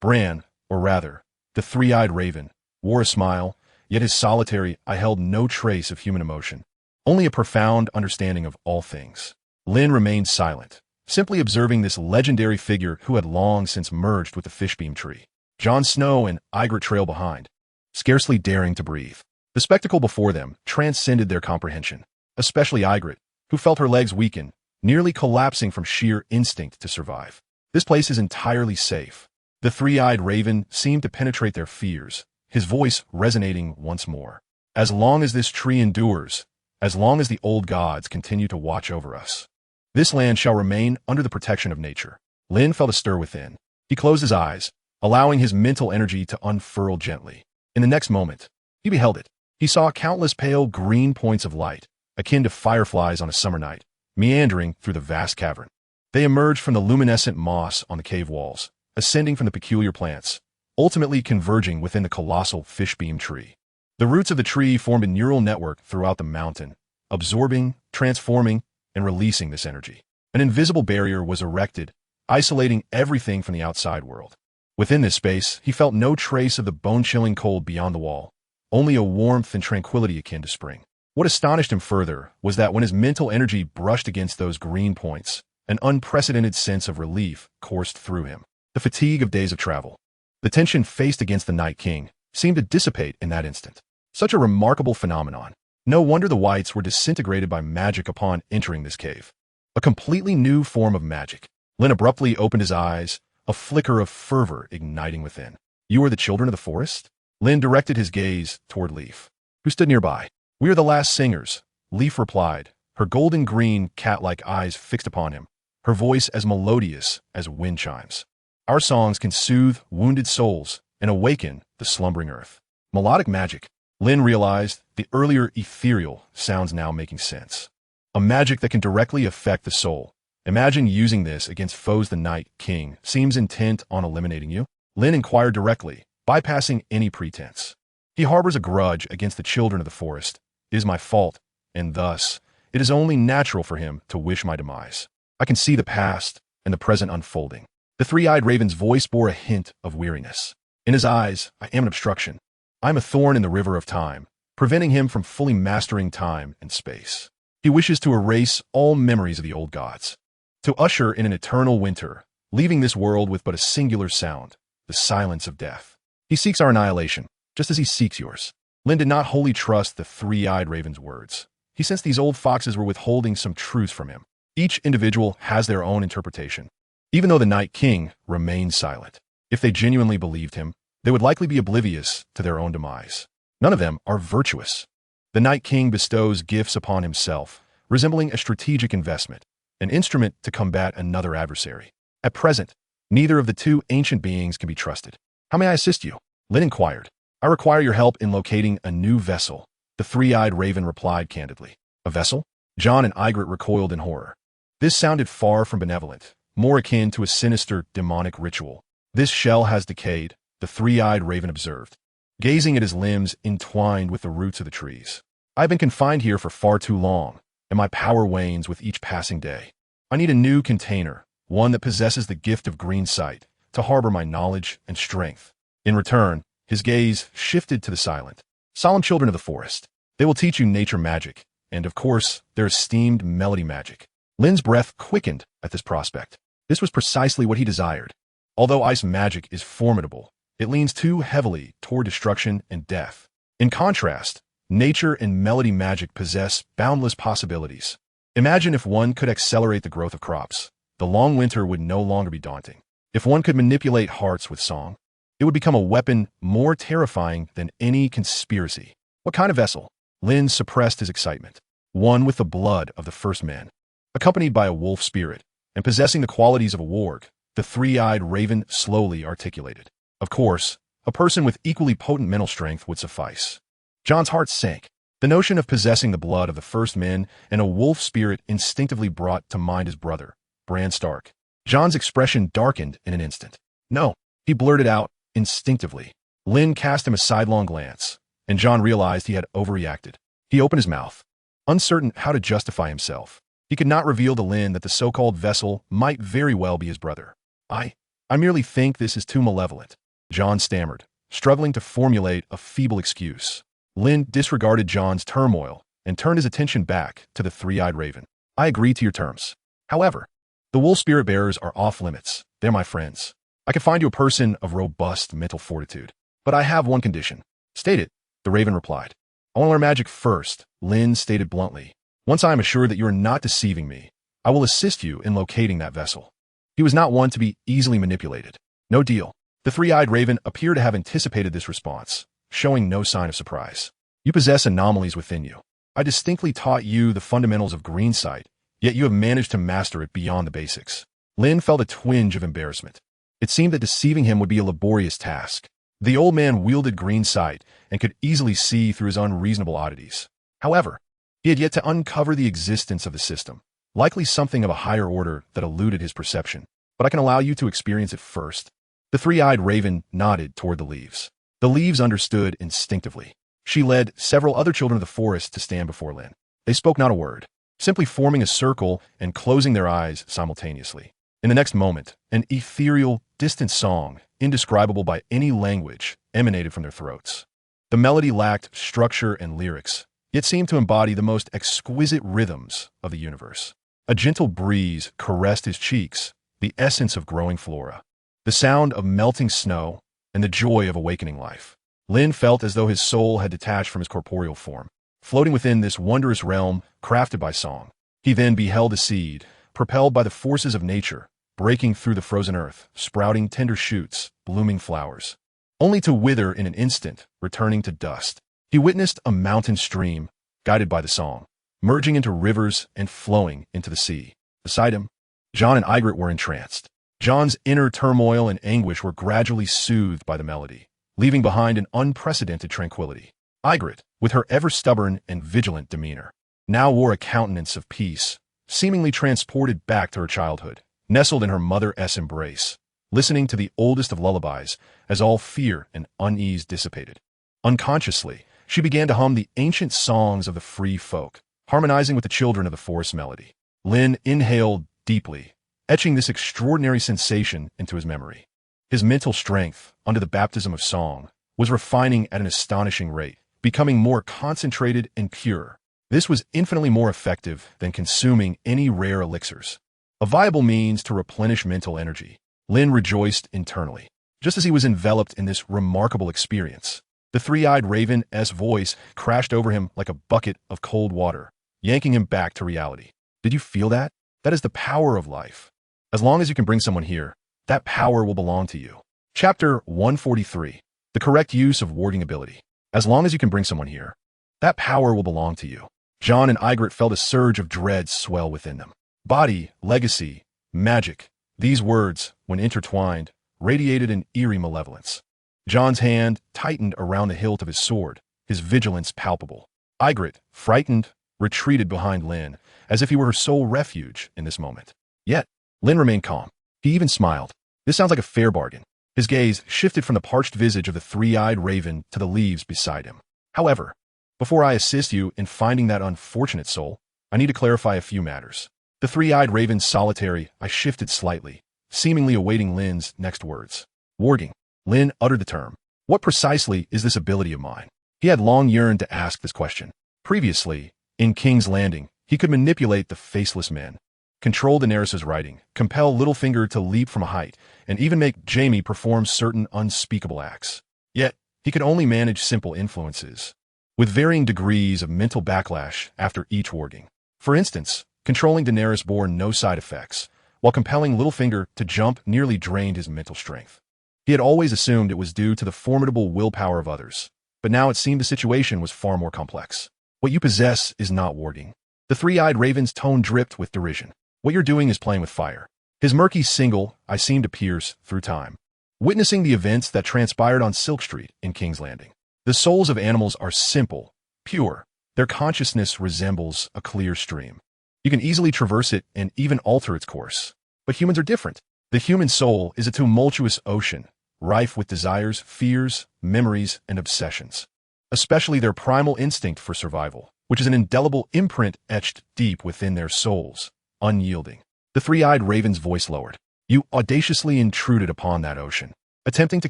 Bran, or rather, the three-eyed raven, wore a smile, yet his solitary eye held no trace of human emotion, only a profound understanding of all things. Lynn remained silent, simply observing this legendary figure who had long since merged with the fishbeam tree. Jon Snow and Ygritte trailed behind, scarcely daring to breathe. The spectacle before them transcended their comprehension, especially Ygritte, who felt her legs weaken, nearly collapsing from sheer instinct to survive. "This place is entirely safe." The three-eyed raven seemed to penetrate their fears, his voice resonating once more. "As long as this tree endures, as long as the old gods continue to watch over us, this land shall remain under the protection of nature." Lynn felt a stir within. He closed his eyes, allowing his mental energy to unfurl gently. In the next moment, he beheld it. He saw countless pale green points of light, akin to fireflies on a summer night, meandering through the vast cavern. They emerged from the luminescent moss on the cave walls, ascending from the peculiar plants, ultimately converging within the colossal fishbeam tree. The roots of the tree formed a neural network throughout the mountain, absorbing, transforming, and releasing this energy. An invisible barrier was erected, isolating everything from the outside world. Within this space, he felt no trace of the bone-chilling cold beyond the wall, only a warmth and tranquility akin to spring. What astonished him further was that when his mental energy brushed against those green points, an unprecedented sense of relief coursed through him. The fatigue of days of travel, the tension faced against the Night King, seemed to dissipate in that instant. Such a remarkable phenomenon. No wonder the whites were disintegrated by magic upon entering this cave. A completely new form of magic. Lynn abruptly opened his eyes, a flicker of fervor igniting within. "You are the children of the forest?" Lynn directed his gaze toward Leaf, who stood nearby. "We are the last singers," Leaf replied, her golden green cat-like eyes fixed upon him, her voice as melodious as wind chimes. "Our songs can soothe wounded souls and awaken the slumbering earth. Melodic magic. Lynn realized the earlier ethereal sounds now making sense. A magic that can directly affect the soul. Imagine using this against foes. The Night King seems intent on eliminating you. Lynn inquired directly, bypassing any pretense. He harbors a grudge against the children of the forest. It is my fault, and thus, it is only natural for him to wish my demise. I can see the past and the present unfolding. The three-eyed raven's voice bore a hint of weariness. In his eyes, I am an obstruction. I am a thorn in the river of time, preventing him from fully mastering time and space. He wishes to erase all memories of the old gods, to usher in an eternal winter, leaving this world with but a singular sound, the silence of death. He seeks our annihilation, just as he seeks yours. Lynn did not wholly trust the three-eyed raven's words. He sensed these old foxes were withholding some truths from him. Each individual has their own interpretation. Even though the Night King remained silent, if they genuinely believed him, they would likely be oblivious to their own demise. None of them are virtuous. The Night King bestows gifts upon himself, resembling a strategic investment, an instrument to combat another adversary. At present, neither of the two ancient beings can be trusted. How may I assist you? Lynn inquired. I require your help in locating a new vessel. The three-eyed raven replied candidly. A vessel? Jon and Ygritte recoiled in horror. This sounded far from benevolent, more akin to a sinister, demonic ritual. This shell has decayed, the three-eyed raven observed, gazing at his limbs entwined with the roots of the trees. I've been confined here for far too long, and my power wanes with each passing day. I need a new container, one that possesses the gift of green sight, to harbor my knowledge and strength. In return, his gaze shifted to the silent, solemn children of the forest. They will teach you nature magic, and of course, their esteemed melody magic. Lynn's breath quickened at this prospect. This was precisely what he desired. Although ice magic is formidable, it leans too heavily toward destruction and death. In contrast, nature and melody magic possess boundless possibilities. Imagine if one could accelerate the growth of crops. The long winter would no longer be daunting. If one could manipulate hearts with song, it would become a weapon more terrifying than any conspiracy. What kind of vessel? Lynn suppressed his excitement. One with the blood of the first men, accompanied by a wolf spirit, and possessing the qualities of a warg, the three-eyed raven slowly articulated. Of course, a person with equally potent mental strength would suffice. Jon's heart sank. The notion of possessing the blood of the first men and a wolf spirit instinctively brought to mind his brother, Bran Stark. Jon's expression darkened in an instant. No, he blurted out instinctively. Lynn cast him a sidelong glance, and Jon realized he had overreacted. He opened his mouth, uncertain how to justify himself. He could not reveal to Lynn that the so-called vessel might very well be his brother. I merely think this is too malevolent, Jon stammered, struggling to formulate a feeble excuse. Lynn disregarded Jon's turmoil and turned his attention back to the three-eyed raven. I agree to your terms. However, the wolf spirit bearers are off limits. They're my friends. I can find you a person of robust mental fortitude. But I have one condition. State it, the raven replied. I want to learn magic first, Lynn stated bluntly. Once I am assured that you are not deceiving me, I will assist you in locating that vessel. He was not one to be easily manipulated. No deal. The three-eyed raven appeared to have anticipated this response, showing no sign of surprise. You possess anomalies within you. I distinctly taught you the fundamentals of green sight, yet you have managed to master it beyond the basics. Lynn felt a twinge of embarrassment. It seemed that deceiving him would be a laborious task. The old man wielded green sight and could easily see through his unreasonable oddities. However, he had yet to uncover the existence of the system, likely something of a higher order that eluded his perception. But I can allow you to experience it first. The three-eyed raven nodded toward the leaves. The leaves understood instinctively. She led several other children of the forest to stand before Lynn. They spoke not a word, simply forming a circle and closing their eyes simultaneously. In the next moment, an ethereal, distant song, indescribable by any language, emanated from their throats. The melody lacked structure and lyrics, yet seemed to embody the most exquisite rhythms of the universe. A gentle breeze caressed his cheeks, the essence of growing flora, the sound of melting snow, and the joy of awakening life. Lynn felt as though his soul had detached from his corporeal form, floating within this wondrous realm crafted by song. He then beheld a seed, propelled by the forces of nature, breaking through the frozen earth, sprouting tender shoots, blooming flowers, only to wither in an instant, returning to dust. He witnessed a mountain stream, guided by the song, merging into rivers and flowing into the sea. Beside him, Jon and Ygritte were entranced. Jon's inner turmoil and anguish were gradually soothed by the melody, leaving behind an unprecedented tranquility. Ygritte, with her ever-stubborn and vigilant demeanor, now wore a countenance of peace, seemingly transported back to her childhood, nestled in her mother's embrace, listening to the oldest of lullabies as all fear and unease dissipated. Unconsciously, she began to hum the ancient songs of the free folk, harmonizing with the children of the forest melody. Lynn inhaled deeply, etching this extraordinary sensation into his memory. His mental strength, under the baptism of song, was refining at an astonishing rate, becoming more concentrated and pure. This was infinitely more effective than consuming any rare elixirs. A viable means to replenish mental energy. Lynn rejoiced internally. Just as he was enveloped in this remarkable experience, the three-eyed raven's voice crashed over him like a bucket of cold water, yanking him back to reality. Did you feel that? That is the power of life. As long as you can bring someone here, that power will belong to you. Chapter 143. The correct use of warding ability. As long as you can bring someone here, that power will belong to you. Jon and Ygritte felt a surge of dread swell within them. Body, legacy, magic. These words, when intertwined, radiated an eerie malevolence. Jon's hand tightened around the hilt of his sword, his vigilance palpable. Ygritte, frightened, retreated behind Lynn, as if he were her sole refuge in this moment. Yet, Lynn remained calm. He even smiled. This sounds like a fair bargain. His gaze shifted from the parched visage of the three-eyed raven to the leaves beside him. However, before I assist you in finding that unfortunate soul, I need to clarify a few matters. The three-eyed raven's solitary eye shifted slightly, seemingly awaiting Lynn's next words. Warding. Lynn uttered the term. What precisely is this ability of mine? He had long yearned to ask this question. Previously, in King's Landing, he could manipulate the faceless men, control Daenerys' writing, compel Littlefinger to leap from a height, and even make Jaime perform certain unspeakable acts. Yet, he could only manage simple influences, with varying degrees of mental backlash after each warding. For instance, controlling Daenerys bore no side effects, while compelling Littlefinger to jump nearly drained his mental strength. He had always assumed it was due to the formidable willpower of others, but now it seemed the situation was far more complex. What you possess is not warding. The three-eyed raven's tone dripped with derision. What you're doing is playing with fire. His murky single eye seemed to pierce through time, witnessing the events that transpired on Silk Street in King's Landing. The souls of animals are simple, pure. Their consciousness resembles a clear stream. You can easily traverse it and even alter its course. But humans are different. The human soul is a tumultuous ocean, rife with desires, fears, memories, and obsessions. Especially their primal instinct for survival, which is an indelible imprint etched deep within their souls, unyielding. The three-eyed raven's voice lowered. You audaciously intruded upon that ocean, attempting to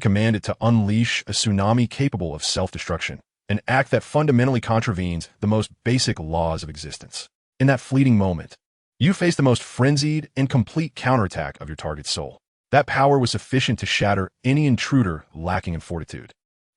command it to unleash a tsunami capable of self-destruction, an act that fundamentally contravenes the most basic laws of existence. In that fleeting moment, you faced the most frenzied and complete counterattack of your target's soul. That power was sufficient to shatter any intruder lacking in fortitude.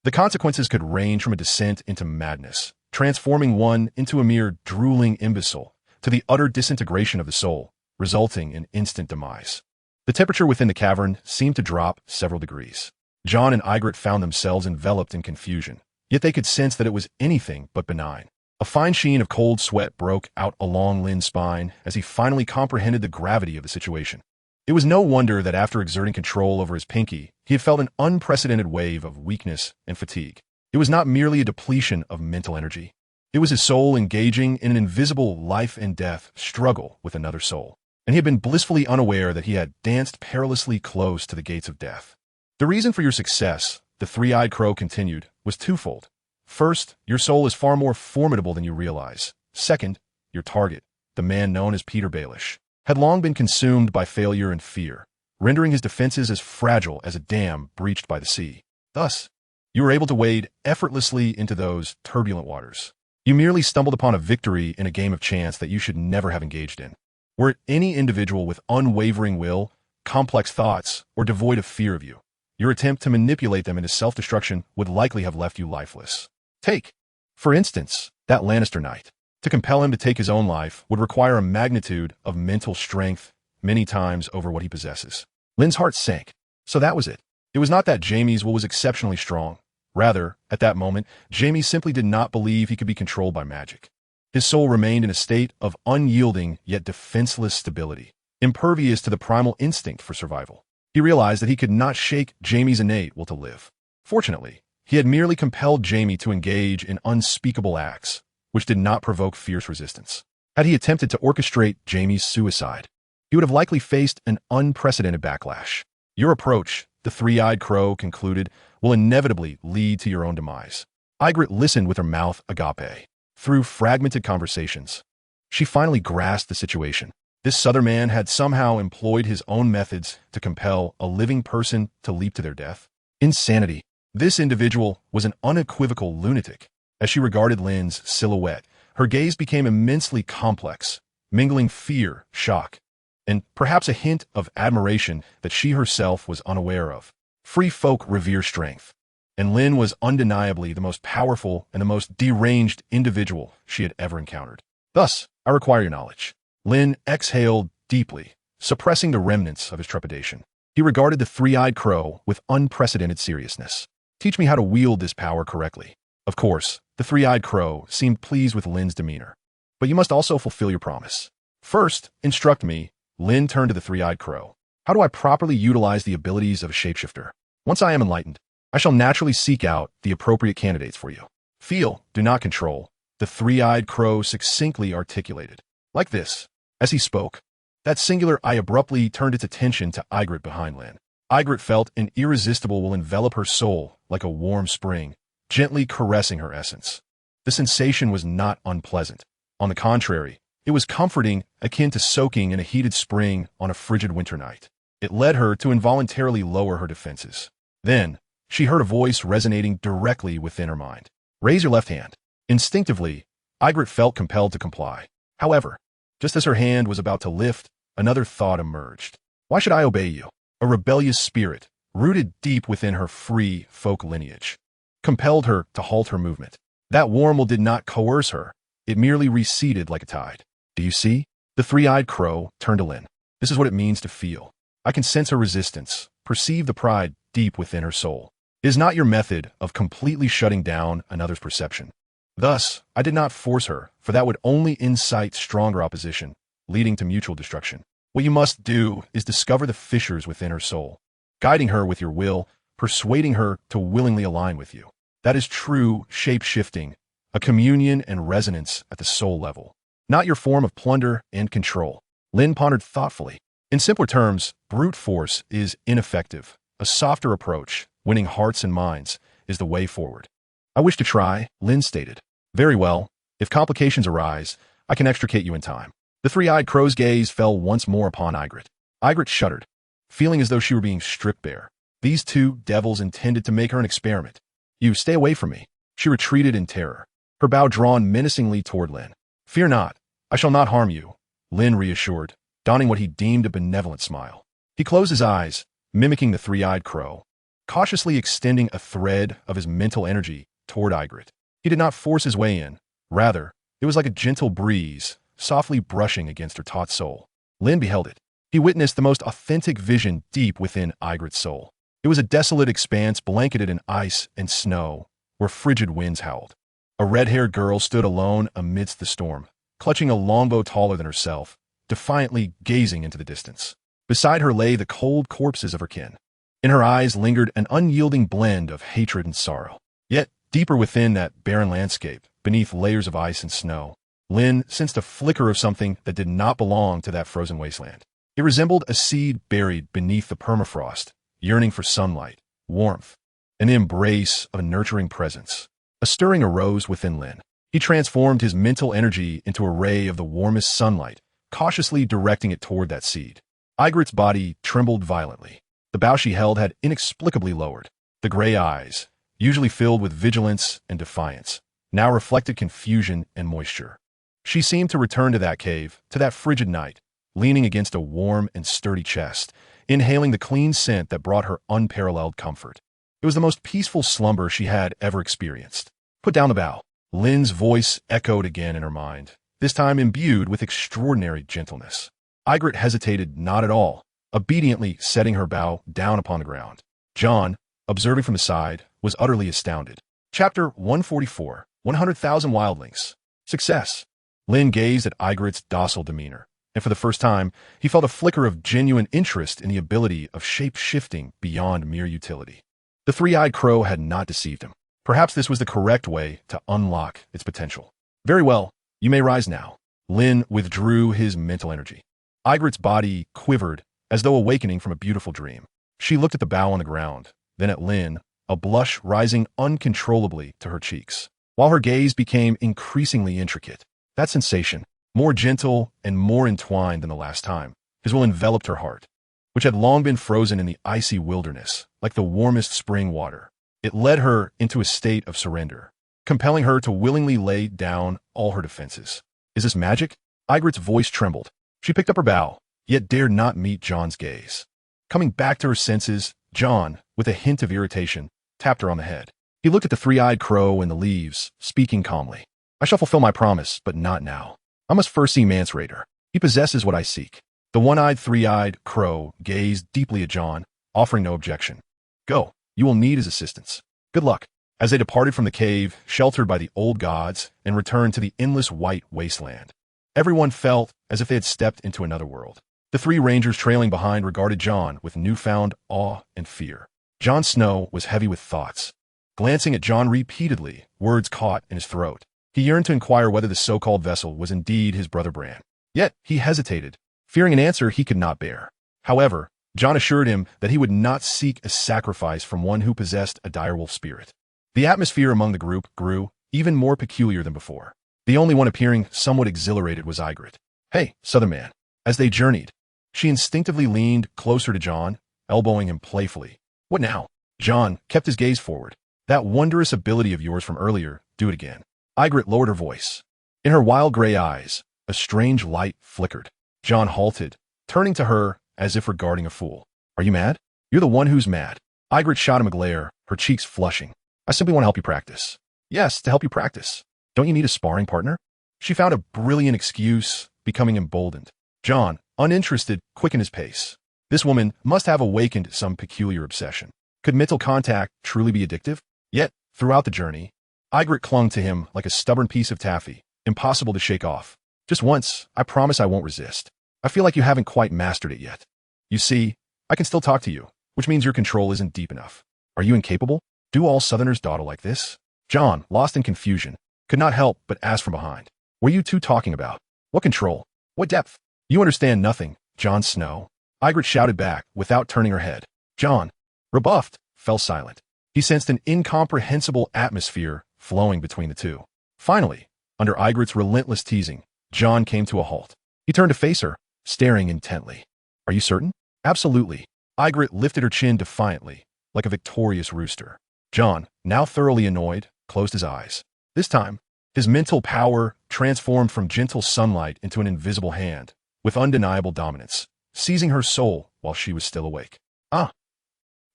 The consequences could range from a descent into madness, transforming one into a mere drooling imbecile, to the utter disintegration of the soul, resulting in instant demise. The temperature within the cavern seemed to drop several degrees. Jon and Ygritte found themselves enveloped in confusion, yet they could sense that it was anything but benign. A fine sheen of cold sweat broke out along Lynn's spine as he finally comprehended the gravity of the situation. It was no wonder that after exerting control over his pinky, he had felt an unprecedented wave of weakness and fatigue. It was not merely a depletion of mental energy. It was his soul engaging in an invisible life and death struggle with another soul, and he had been blissfully unaware that he had danced perilously close to the gates of death. The reason for your success, the three-eyed crow continued, was twofold. First, your soul is far more formidable than you realize. Second, your target, the man known as Peter Baelish, had long been consumed by failure and fear, rendering his defenses as fragile as a dam breached by the sea. Thus, you were able to wade effortlessly into those turbulent waters. You merely stumbled upon a victory in a game of chance that you should never have engaged in. Were it any individual with unwavering will, complex thoughts, or devoid of fear of you, your attempt to manipulate them into self-destruction would likely have left you lifeless. Take, for instance, that Lannister knight. To compel him to take his own life would require a magnitude of mental strength many times over what he possesses. Lynn's heart sank. So that was it. It was not that Jaime's will was exceptionally strong. Rather, at that moment, Jaime simply did not believe he could be controlled by magic. His soul remained in a state of unyielding yet defenseless stability, impervious to the primal instinct for survival. He realized that he could not shake Jaime's innate will to live. Fortunately, he had merely compelled Jaime to engage in unspeakable acts, which did not provoke fierce resistance. Had he attempted to orchestrate Jaime's suicide, he would have likely faced an unprecedented backlash. Your approach, the three-eyed crow concluded, will inevitably lead to your own demise. Ygritte listened with her mouth agape. Through fragmented conversations, she finally grasped the situation. This Southern man had somehow employed his own methods to compel a living person to leap to their death. Insanity. This individual was an unequivocal lunatic. As she regarded Lynn's silhouette, her gaze became immensely complex, mingling fear, shock, and perhaps a hint of admiration that she herself was unaware of. Free folk revere strength, and Lynn was undeniably the most powerful and the most deranged individual she had ever encountered. Thus, I require your knowledge. Lynn exhaled deeply, suppressing the remnants of his trepidation. He regarded the three-eyed crow with unprecedented seriousness. Teach me how to wield this power correctly. Of course, the three-eyed crow seemed pleased with Lynn's demeanor. But you must also fulfill your promise. First, instruct me. Lynn turned to the three-eyed crow. How do I properly utilize the abilities of a shapeshifter? Once I am enlightened, I shall naturally seek out the appropriate candidates for you. Feel, do not control, the three-eyed crow succinctly articulated. Like this. As he spoke, that singular eye abruptly turned its attention to Ygritte behind Lynn. Ygritte felt an irresistible will envelop her soul like a warm spring, gently caressing her essence. The sensation was not unpleasant. On the contrary, it was comforting, akin to soaking in a heated spring on a frigid winter night. It led her to involuntarily lower her defenses. Then, she heard a voice resonating directly within her mind. Raise your left hand. Instinctively, Ygritte felt compelled to comply. However, just as her hand was about to lift, another thought emerged. Why should I obey you? A rebellious spirit, rooted deep within her free folk lineage, compelled her to halt her movement. That warm will did not coerce her. It merely receded like a tide. Do you see? The three-eyed crow turned to Lynn. This is what it means to feel. I can sense her resistance, perceive the pride deep within her soul. It is not your method of completely shutting down another's perception. Thus, I did not force her, for that would only incite stronger opposition, leading to mutual destruction. What you must do is discover the fissures within her soul, guiding her with your will, persuading her to willingly align with you. That is true shape-shifting, a communion and resonance at the soul level, not your form of plunder and control. Lynn pondered thoughtfully. In simpler terms, brute force is ineffective. A softer approach, winning hearts and minds, is the way forward. I wish to try, Lynn stated. Very well. If complications arise, I can extricate you in time. The three-eyed crow's gaze fell once more upon Ygritte. Ygritte shuddered, feeling as though she were being stripped bare. These two devils intended to make her an experiment. You stay away from me. She retreated in terror, her bow drawn menacingly toward Lynn. Fear not. I shall not harm you, Lynn reassured, donning what he deemed a benevolent smile. He closed his eyes, mimicking the three-eyed crow, cautiously extending a thread of his mental energy toward Ygritte. He did not force his way in. Rather, it was like a gentle breeze, softly brushing against her taut soul. Lynn beheld it. He witnessed the most authentic vision deep within Ygritte's soul. It was a desolate expanse blanketed in ice and snow, where frigid winds howled. A red-haired girl stood alone amidst the storm, clutching a longbow taller than herself, defiantly gazing into the distance. Beside her lay the cold corpses of her kin. In her eyes lingered an unyielding blend of hatred and sorrow. Yet, deeper within that barren landscape, beneath layers of ice and snow, Lynn sensed a flicker of something that did not belong to that frozen wasteland. It resembled a seed buried beneath the permafrost, yearning for sunlight, warmth, an embrace of a nurturing presence. A stirring arose within Lynn. He transformed his mental energy into a ray of the warmest sunlight, cautiously directing it toward that seed. Ygritte's body trembled violently. The bow she held had inexplicably lowered. The gray eyes, usually filled with vigilance and defiance, now reflected confusion and moisture. She seemed to return to that cave, to that frigid night, leaning against a warm and sturdy chest, inhaling the clean scent that brought her unparalleled comfort. It was the most peaceful slumber she had ever experienced. Put down the bow. Lynn's voice echoed again in her mind, this time imbued with extraordinary gentleness. Ygritte hesitated not at all, obediently setting her bow down upon the ground. Jon, observing from the side, was utterly astounded. Chapter 144, 100,000 Wildlings. Success. Lynn gazed at Ygritte's docile demeanor, and for the first time, he felt a flicker of genuine interest in the ability of shape-shifting beyond mere utility. The three-eyed crow had not deceived him. Perhaps this was the correct way to unlock its potential. Very well, you may rise now. Lynn withdrew his mental energy. Ygritte's body quivered as though awakening from a beautiful dream. She looked at the bough on the ground, then at Lynn, a blush rising uncontrollably to her cheeks, while her gaze became increasingly intricate. That sensation, more gentle and more entwined than the last time, his will enveloped her heart, which had long been frozen in the icy wilderness, like the warmest spring water. It led her into a state of surrender, compelling her to willingly lay down all her defenses. Is this magic? Ygritte's voice trembled. She picked up her bow, yet dared not meet Jon's gaze. Coming back to her senses, Jon, with a hint of irritation, tapped her on the head. He looked at the three-eyed crow and the leaves, speaking calmly. I shall fulfill my promise, but not now. I must first see Mance Rayder. He possesses what I seek. The one-eyed, three-eyed crow gazed deeply at Jon, offering no objection. Go. You will need his assistance. Good luck. As they departed from the cave, sheltered by the old gods, and returned to the endless white wasteland, everyone felt as if they had stepped into another world. The three rangers trailing behind regarded Jon with newfound awe and fear. Jon Snow was heavy with thoughts. Glancing at Jon repeatedly, words caught in his throat. He yearned to inquire whether the so-called vessel was indeed his brother Bran. Yet he hesitated, fearing an answer he could not bear. However, Jon assured him that he would not seek a sacrifice from one who possessed a direwolf spirit. The atmosphere among the group grew even more peculiar than before. The only one appearing somewhat exhilarated was Ygritte. Hey, Southern man. As they journeyed, she instinctively leaned closer to Jon, elbowing him playfully. What now? Jon kept his gaze forward. That wondrous ability of yours from earlier, do it again. Ygritte lowered her voice. In her wild gray eyes, a strange light flickered. Jon halted, turning to her as if regarding a fool. Are you mad? You're the one who's mad. Ygritte shot him a glare, her cheeks flushing. I simply want to help you practice. Yes, to help you practice. Don't you need a sparring partner? She found a brilliant excuse, becoming emboldened. Jon, uninterested, quickened his pace. This woman must have awakened some peculiar obsession. Could mental contact truly be addictive? Yet, throughout the journey, Ygritte clung to him like a stubborn piece of taffy, impossible to shake off. Just once, I promise I won't resist. I feel like you haven't quite mastered it yet. You see, I can still talk to you, which means your control isn't deep enough. Are you incapable? Do all Southerners dawdle like this? Jon, lost in confusion, could not help but ask from behind. What are you two talking about? What control? What depth? You understand nothing, Jon Snow. Ygritte shouted back, without turning her head. Jon, rebuffed, fell silent. He sensed an incomprehensible atmosphere flowing between the two. Finally, under Ygritte's relentless teasing, Jon came to a halt. He turned to face her, staring intently. Are you certain? Absolutely. Ygritte lifted her chin defiantly, like a victorious rooster. Jon, now thoroughly annoyed, closed his eyes. This time, his mental power transformed from gentle sunlight into an invisible hand, with undeniable dominance, seizing her soul while she was still awake. Ah!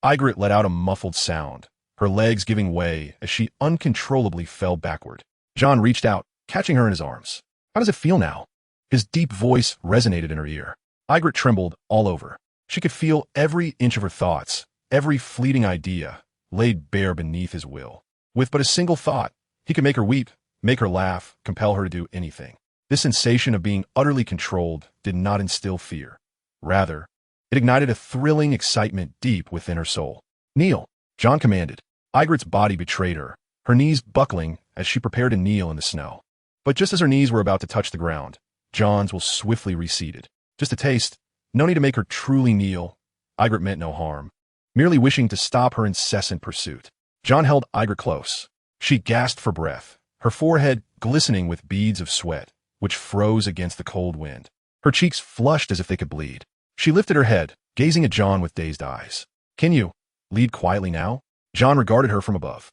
Ygritte let out a muffled sound, her legs giving way as she uncontrollably fell backward. Jon reached out, catching her in his arms. How does it feel now? His deep voice resonated in her ear. Ygritte trembled all over. She could feel every inch of her thoughts, every fleeting idea, laid bare beneath his will. With but a single thought, he could make her weep, make her laugh, compel her to do anything. This sensation of being utterly controlled did not instill fear. Rather, it ignited a thrilling excitement deep within her soul. Kneel, Jon commanded. Ygritte's body betrayed her, her knees buckling as she prepared to kneel in the snow. But just as her knees were about to touch the ground, Jon's will swiftly receded. Just a taste. No need to make her truly kneel. Ygritte meant no harm, merely wishing to stop her incessant pursuit. Jon held Ygritte close. She gasped for breath, her forehead glistening with beads of sweat, which froze against the cold wind. Her cheeks flushed as if they could bleed. She lifted her head, gazing at Jon with dazed eyes. Can you lead quietly now? Jon regarded her from above.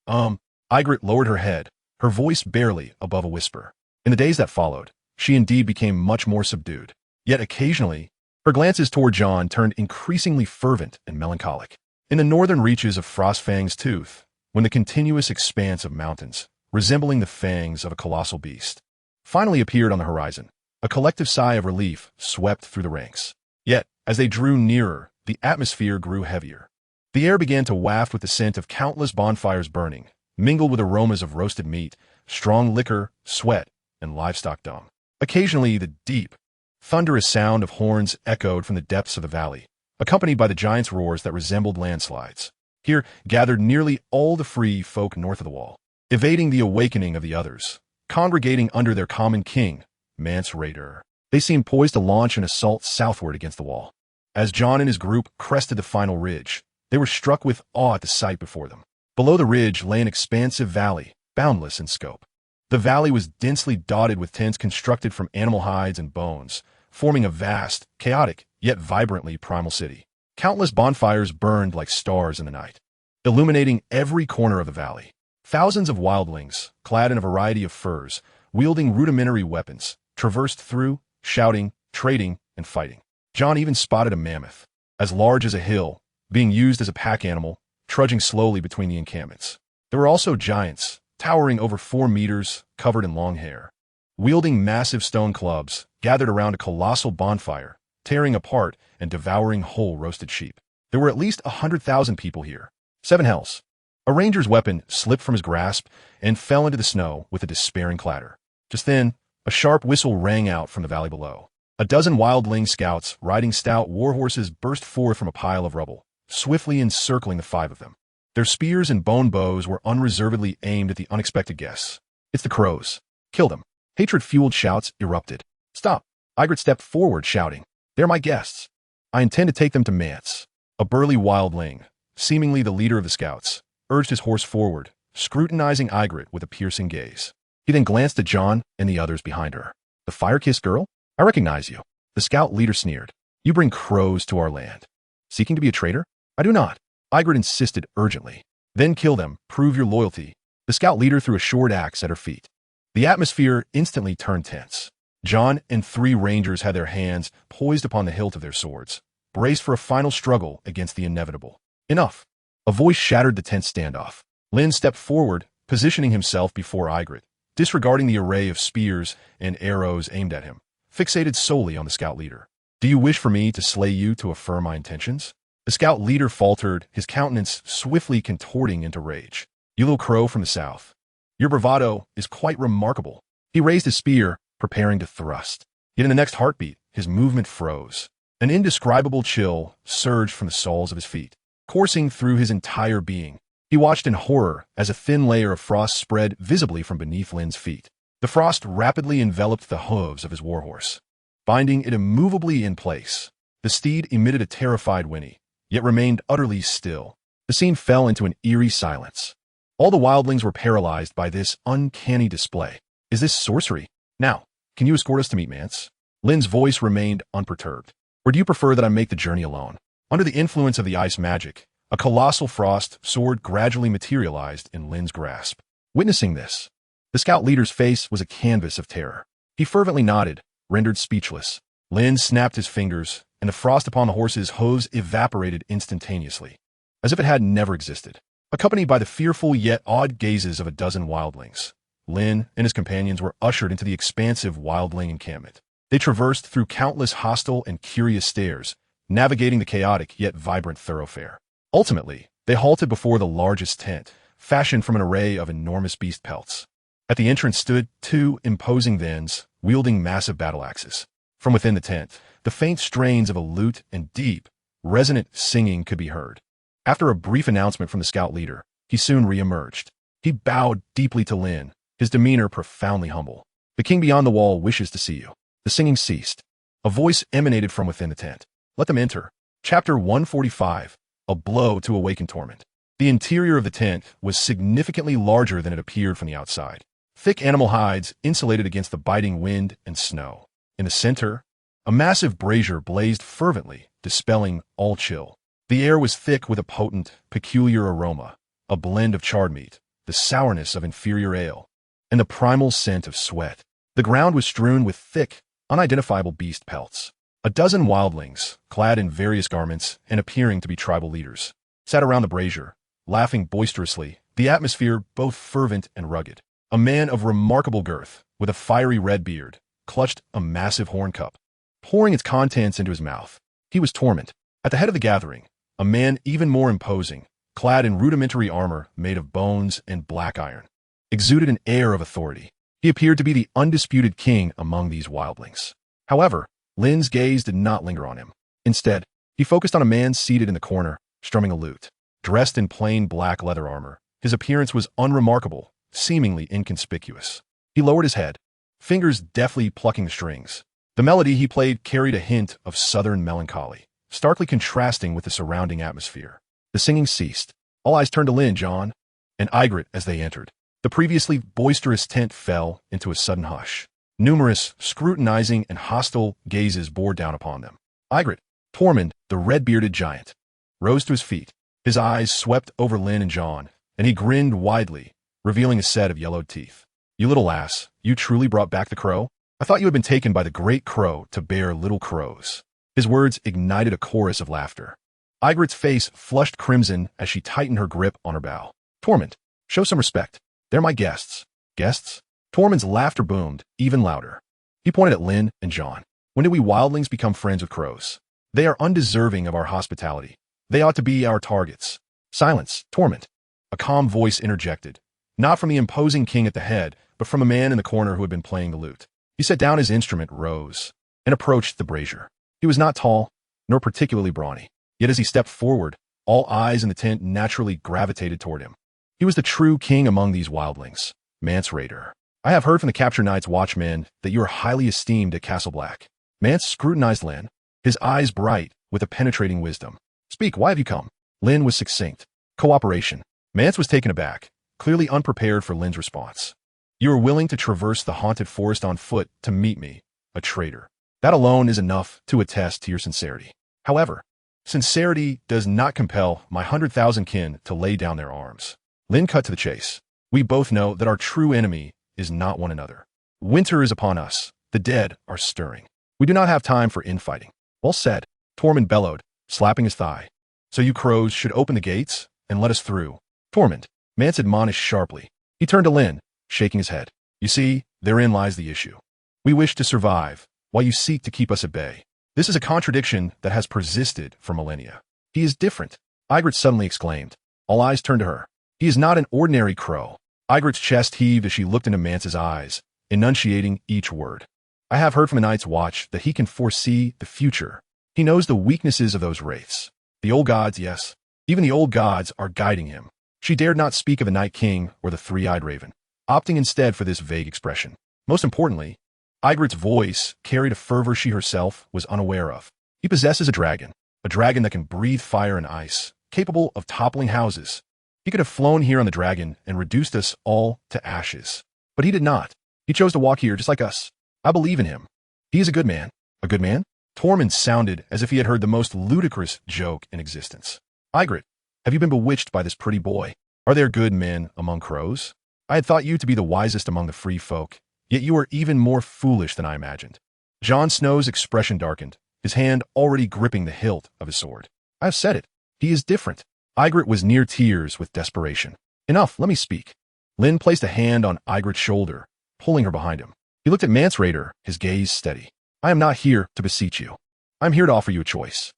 Ygritte lowered her head, her voice barely above a whisper. In the days that followed, she indeed became much more subdued. Yet occasionally, her glances toward Jon turned increasingly fervent and melancholic. In the northern reaches of Frostfang's Tooth, when the continuous expanse of mountains, resembling the fangs of a colossal beast, finally appeared on the horizon, a collective sigh of relief swept through the ranks. Yet, as they drew nearer, the atmosphere grew heavier. The air began to waft with the scent of countless bonfires burning, mingled with aromas of roasted meat, strong liquor, sweat, and livestock dung. Occasionally, the deep, Thunderous sound of horns echoed from the depths of the valley, accompanied by the giants' roars that resembled landslides. Here gathered nearly all the free folk north of the wall, evading the awakening of the others, congregating under their common king, Mance Rayder. They seemed poised to launch an assault southward against the wall. As Jon and his group crested the final ridge, they were struck with awe at the sight before them. Below the ridge lay an expansive valley, boundless in scope. The valley was densely dotted with tents constructed from animal hides and bones, forming a vast, chaotic, yet vibrantly primal city. Countless bonfires burned like stars in the night, illuminating every corner of the valley. Thousands of wildlings, clad in a variety of furs, wielding rudimentary weapons, traversed through, shouting, trading, and fighting. Jon even spotted a mammoth, as large as a hill, being used as a pack animal, trudging slowly between the encampments. There were also giants, towering over 4 meters, covered in long hair, wielding massive stone clubs, gathered around a colossal bonfire, tearing apart and devouring whole roasted sheep. There were at least 100,000 people here. 7 hells. A ranger's weapon slipped from his grasp and fell into the snow with a despairing clatter. Just then, a sharp whistle rang out from the valley below. A dozen wildling scouts riding stout warhorses burst forth from a pile of rubble, swiftly encircling the 5 of them. Their spears and bone bows were unreservedly aimed at the unexpected guests. "It's the crows. Kill them." Hatred-fueled shouts erupted. "Stop!" Ygritte stepped forward, shouting. "They're my guests. I intend to take them to Mance." A burly wildling, seemingly the leader of the scouts, urged his horse forward, scrutinizing Ygritte with a piercing gaze. He then glanced at Jon and the others behind her. "The fire-kissed girl? I recognize you." The scout leader sneered. "You bring crows to our land. Seeking to be a traitor?" "I do not." Ygritte insisted urgently. "Then kill them. Prove your loyalty." The scout leader threw a short axe at her feet. The atmosphere instantly turned tense. Jon and 3 rangers had their hands poised upon the hilt of their swords, braced for a final struggle against the inevitable. "Enough." A voice shattered the tense standoff. Lynn stepped forward, positioning himself before Ygritte, disregarding the array of spears and arrows aimed at him, fixated solely on the scout leader. "Do you wish for me to slay you to affirm my intentions?" The scout leader faltered, his countenance swiftly contorting into rage. "You little crow from the south. Your bravado is quite remarkable." He raised his spear, preparing to thrust. Yet in the next heartbeat, his movement froze. An indescribable chill surged from the soles of his feet, coursing through his entire being. He watched in horror as a thin layer of frost spread visibly from beneath Lynn's feet. The frost rapidly enveloped the hooves of his warhorse, binding it immovably in place. The steed emitted a terrified whinny, yet remained utterly still. The scene fell into an eerie silence. All the wildlings were paralyzed by this uncanny display. "Is this sorcery? Now, can you escort us to meet Mance?" Lynn's voice remained unperturbed. "Or do you prefer that I make the journey alone?" Under the influence of the ice magic, a colossal frost sword gradually materialized in Lynn's grasp. Witnessing this, the scout leader's face was a canvas of terror. He fervently nodded, rendered speechless. Lynn snapped his fingers, and the frost upon the horse's hooves evaporated instantaneously, as if it had never existed. Accompanied by the fearful yet awed gazes of a dozen wildlings, Lynn and his companions were ushered into the expansive wildling encampment. They traversed through countless hostile and curious stares, navigating the chaotic yet vibrant thoroughfare. Ultimately, they halted before the largest tent, fashioned from an array of enormous beast pelts. At the entrance stood 2 imposing thens, wielding massive battle axes. From within the tent, the faint strains of a lute and deep, resonant singing could be heard. After a brief announcement from the scout leader, he soon re-emerged. He bowed deeply to Lynn, his demeanor profoundly humble. "The king beyond the wall wishes to see you." The singing ceased. A voice emanated from within the tent. "Let them enter." Chapter 145, A Blow to Awaken Torment. The interior of the tent was significantly larger than it appeared from the outside. Thick animal hides insulated against the biting wind and snow. In the center, a massive brazier blazed fervently, dispelling all chill. The air was thick with a potent, peculiar aroma, a blend of charred meat, the sourness of inferior ale, and the primal scent of sweat. The ground was strewn with thick, unidentifiable beast pelts. A dozen wildlings, clad in various garments and appearing to be tribal leaders, sat around the brazier, laughing boisterously, the atmosphere both fervent and rugged. A man of remarkable girth, with a fiery red beard, clutched a massive horn cup, pouring its contents into his mouth. He was Torment. At the head of the gathering, a man even more imposing, clad in rudimentary armor made of bones and black iron, exuded an air of authority. He appeared to be the undisputed king among these wildlings. However, Lynn's gaze did not linger on him. Instead, he focused on a man seated in the corner, strumming a lute. Dressed in plain black leather armor, his appearance was unremarkable, seemingly inconspicuous. He lowered his head, fingers deftly plucking the strings. The melody he played carried a hint of southern melancholy, starkly contrasting with the surrounding atmosphere. The singing ceased. All eyes turned to Lynn, John, and Ygritte as they entered. The previously boisterous tent fell into a sudden hush. Numerous, scrutinizing, and hostile gazes bore down upon them. Ygritte, Tormund, the red-bearded giant, rose to his feet. His eyes swept over Lynn and John, and he grinned widely, revealing a set of yellowed teeth. You little ass, you truly brought back the crow? I thought you had been taken by the great crow to bear little crows. His words ignited a chorus of laughter. Ygritte's face flushed crimson as she tightened her grip on her bow. Tormund, show some respect. They're my guests. Guests? Tormund's laughter boomed, even louder. He pointed at Lynn and John. When did we wildlings become friends with crows? They are undeserving of our hospitality. They ought to be our targets. Silence, Tormund. A calm voice interjected, not from the imposing king at the head, but from a man in the corner who had been playing the lute. He set down his instrument, rose, and approached the brazier. He was not tall, nor particularly brawny. Yet as he stepped forward, all eyes in the tent naturally gravitated toward him. He was the true king among these wildlings, Mance Rayder. I have heard from the Capture Knight's watchmen that you are highly esteemed at Castle Black. Mance scrutinized Lynn, his eyes bright with a penetrating wisdom. Speak, why have you come? Lynn was succinct. Cooperation. Mance was taken aback, clearly unprepared for Lynn's response. You are willing to traverse the haunted forest on foot to meet me, a traitor. That alone is enough to attest to your sincerity. However, sincerity does not compel my 100,000 kin to lay down their arms. Lynn cut to the chase. We both know that our true enemy is not one another. Winter is upon us. The dead are stirring. We do not have time for infighting. Well said, Tormund bellowed, slapping his thigh. So you crows should open the gates and let us through. Tormund, Mance admonished sharply. He turned to Lynn, shaking his head. You see, therein lies the issue. We wish to survive, while you seek to keep us at bay. This is a contradiction that has persisted for millennia. He is different, Ygritte suddenly exclaimed. All eyes turned to her. He is not an ordinary crow. Ygritte's chest heaved as she looked into Mance's eyes, enunciating each word. I have heard from the Night's Watch that he can foresee the future. He knows the weaknesses of those wraiths. The old gods, yes. Even the old gods are guiding him. She dared not speak of the Night King or the three-eyed raven, opting instead for this vague expression. Most importantly, Ygritte's voice carried a fervor she herself was unaware of. He possesses a dragon that can breathe fire and ice, capable of toppling houses. He could have flown here on the dragon and reduced us all to ashes. But he did not. He chose to walk here just like us. I believe in him. He is a good man. A good man? Tormund sounded as if he had heard the most ludicrous joke in existence. Ygritte, have you been bewitched by this pretty boy? Are there good men among crows? I had thought you to be the wisest among the free folk, yet you are even more foolish than I imagined. Jon Snow's expression darkened, his hand already gripping the hilt of his sword. I have said it. He is different. Ygritte was near tears with desperation. Enough, let me speak. Lynn placed a hand on Ygritte's shoulder, pulling her behind him. He looked at Mance Rayder, his gaze steady. I am not here to beseech you. I am here to offer you a choice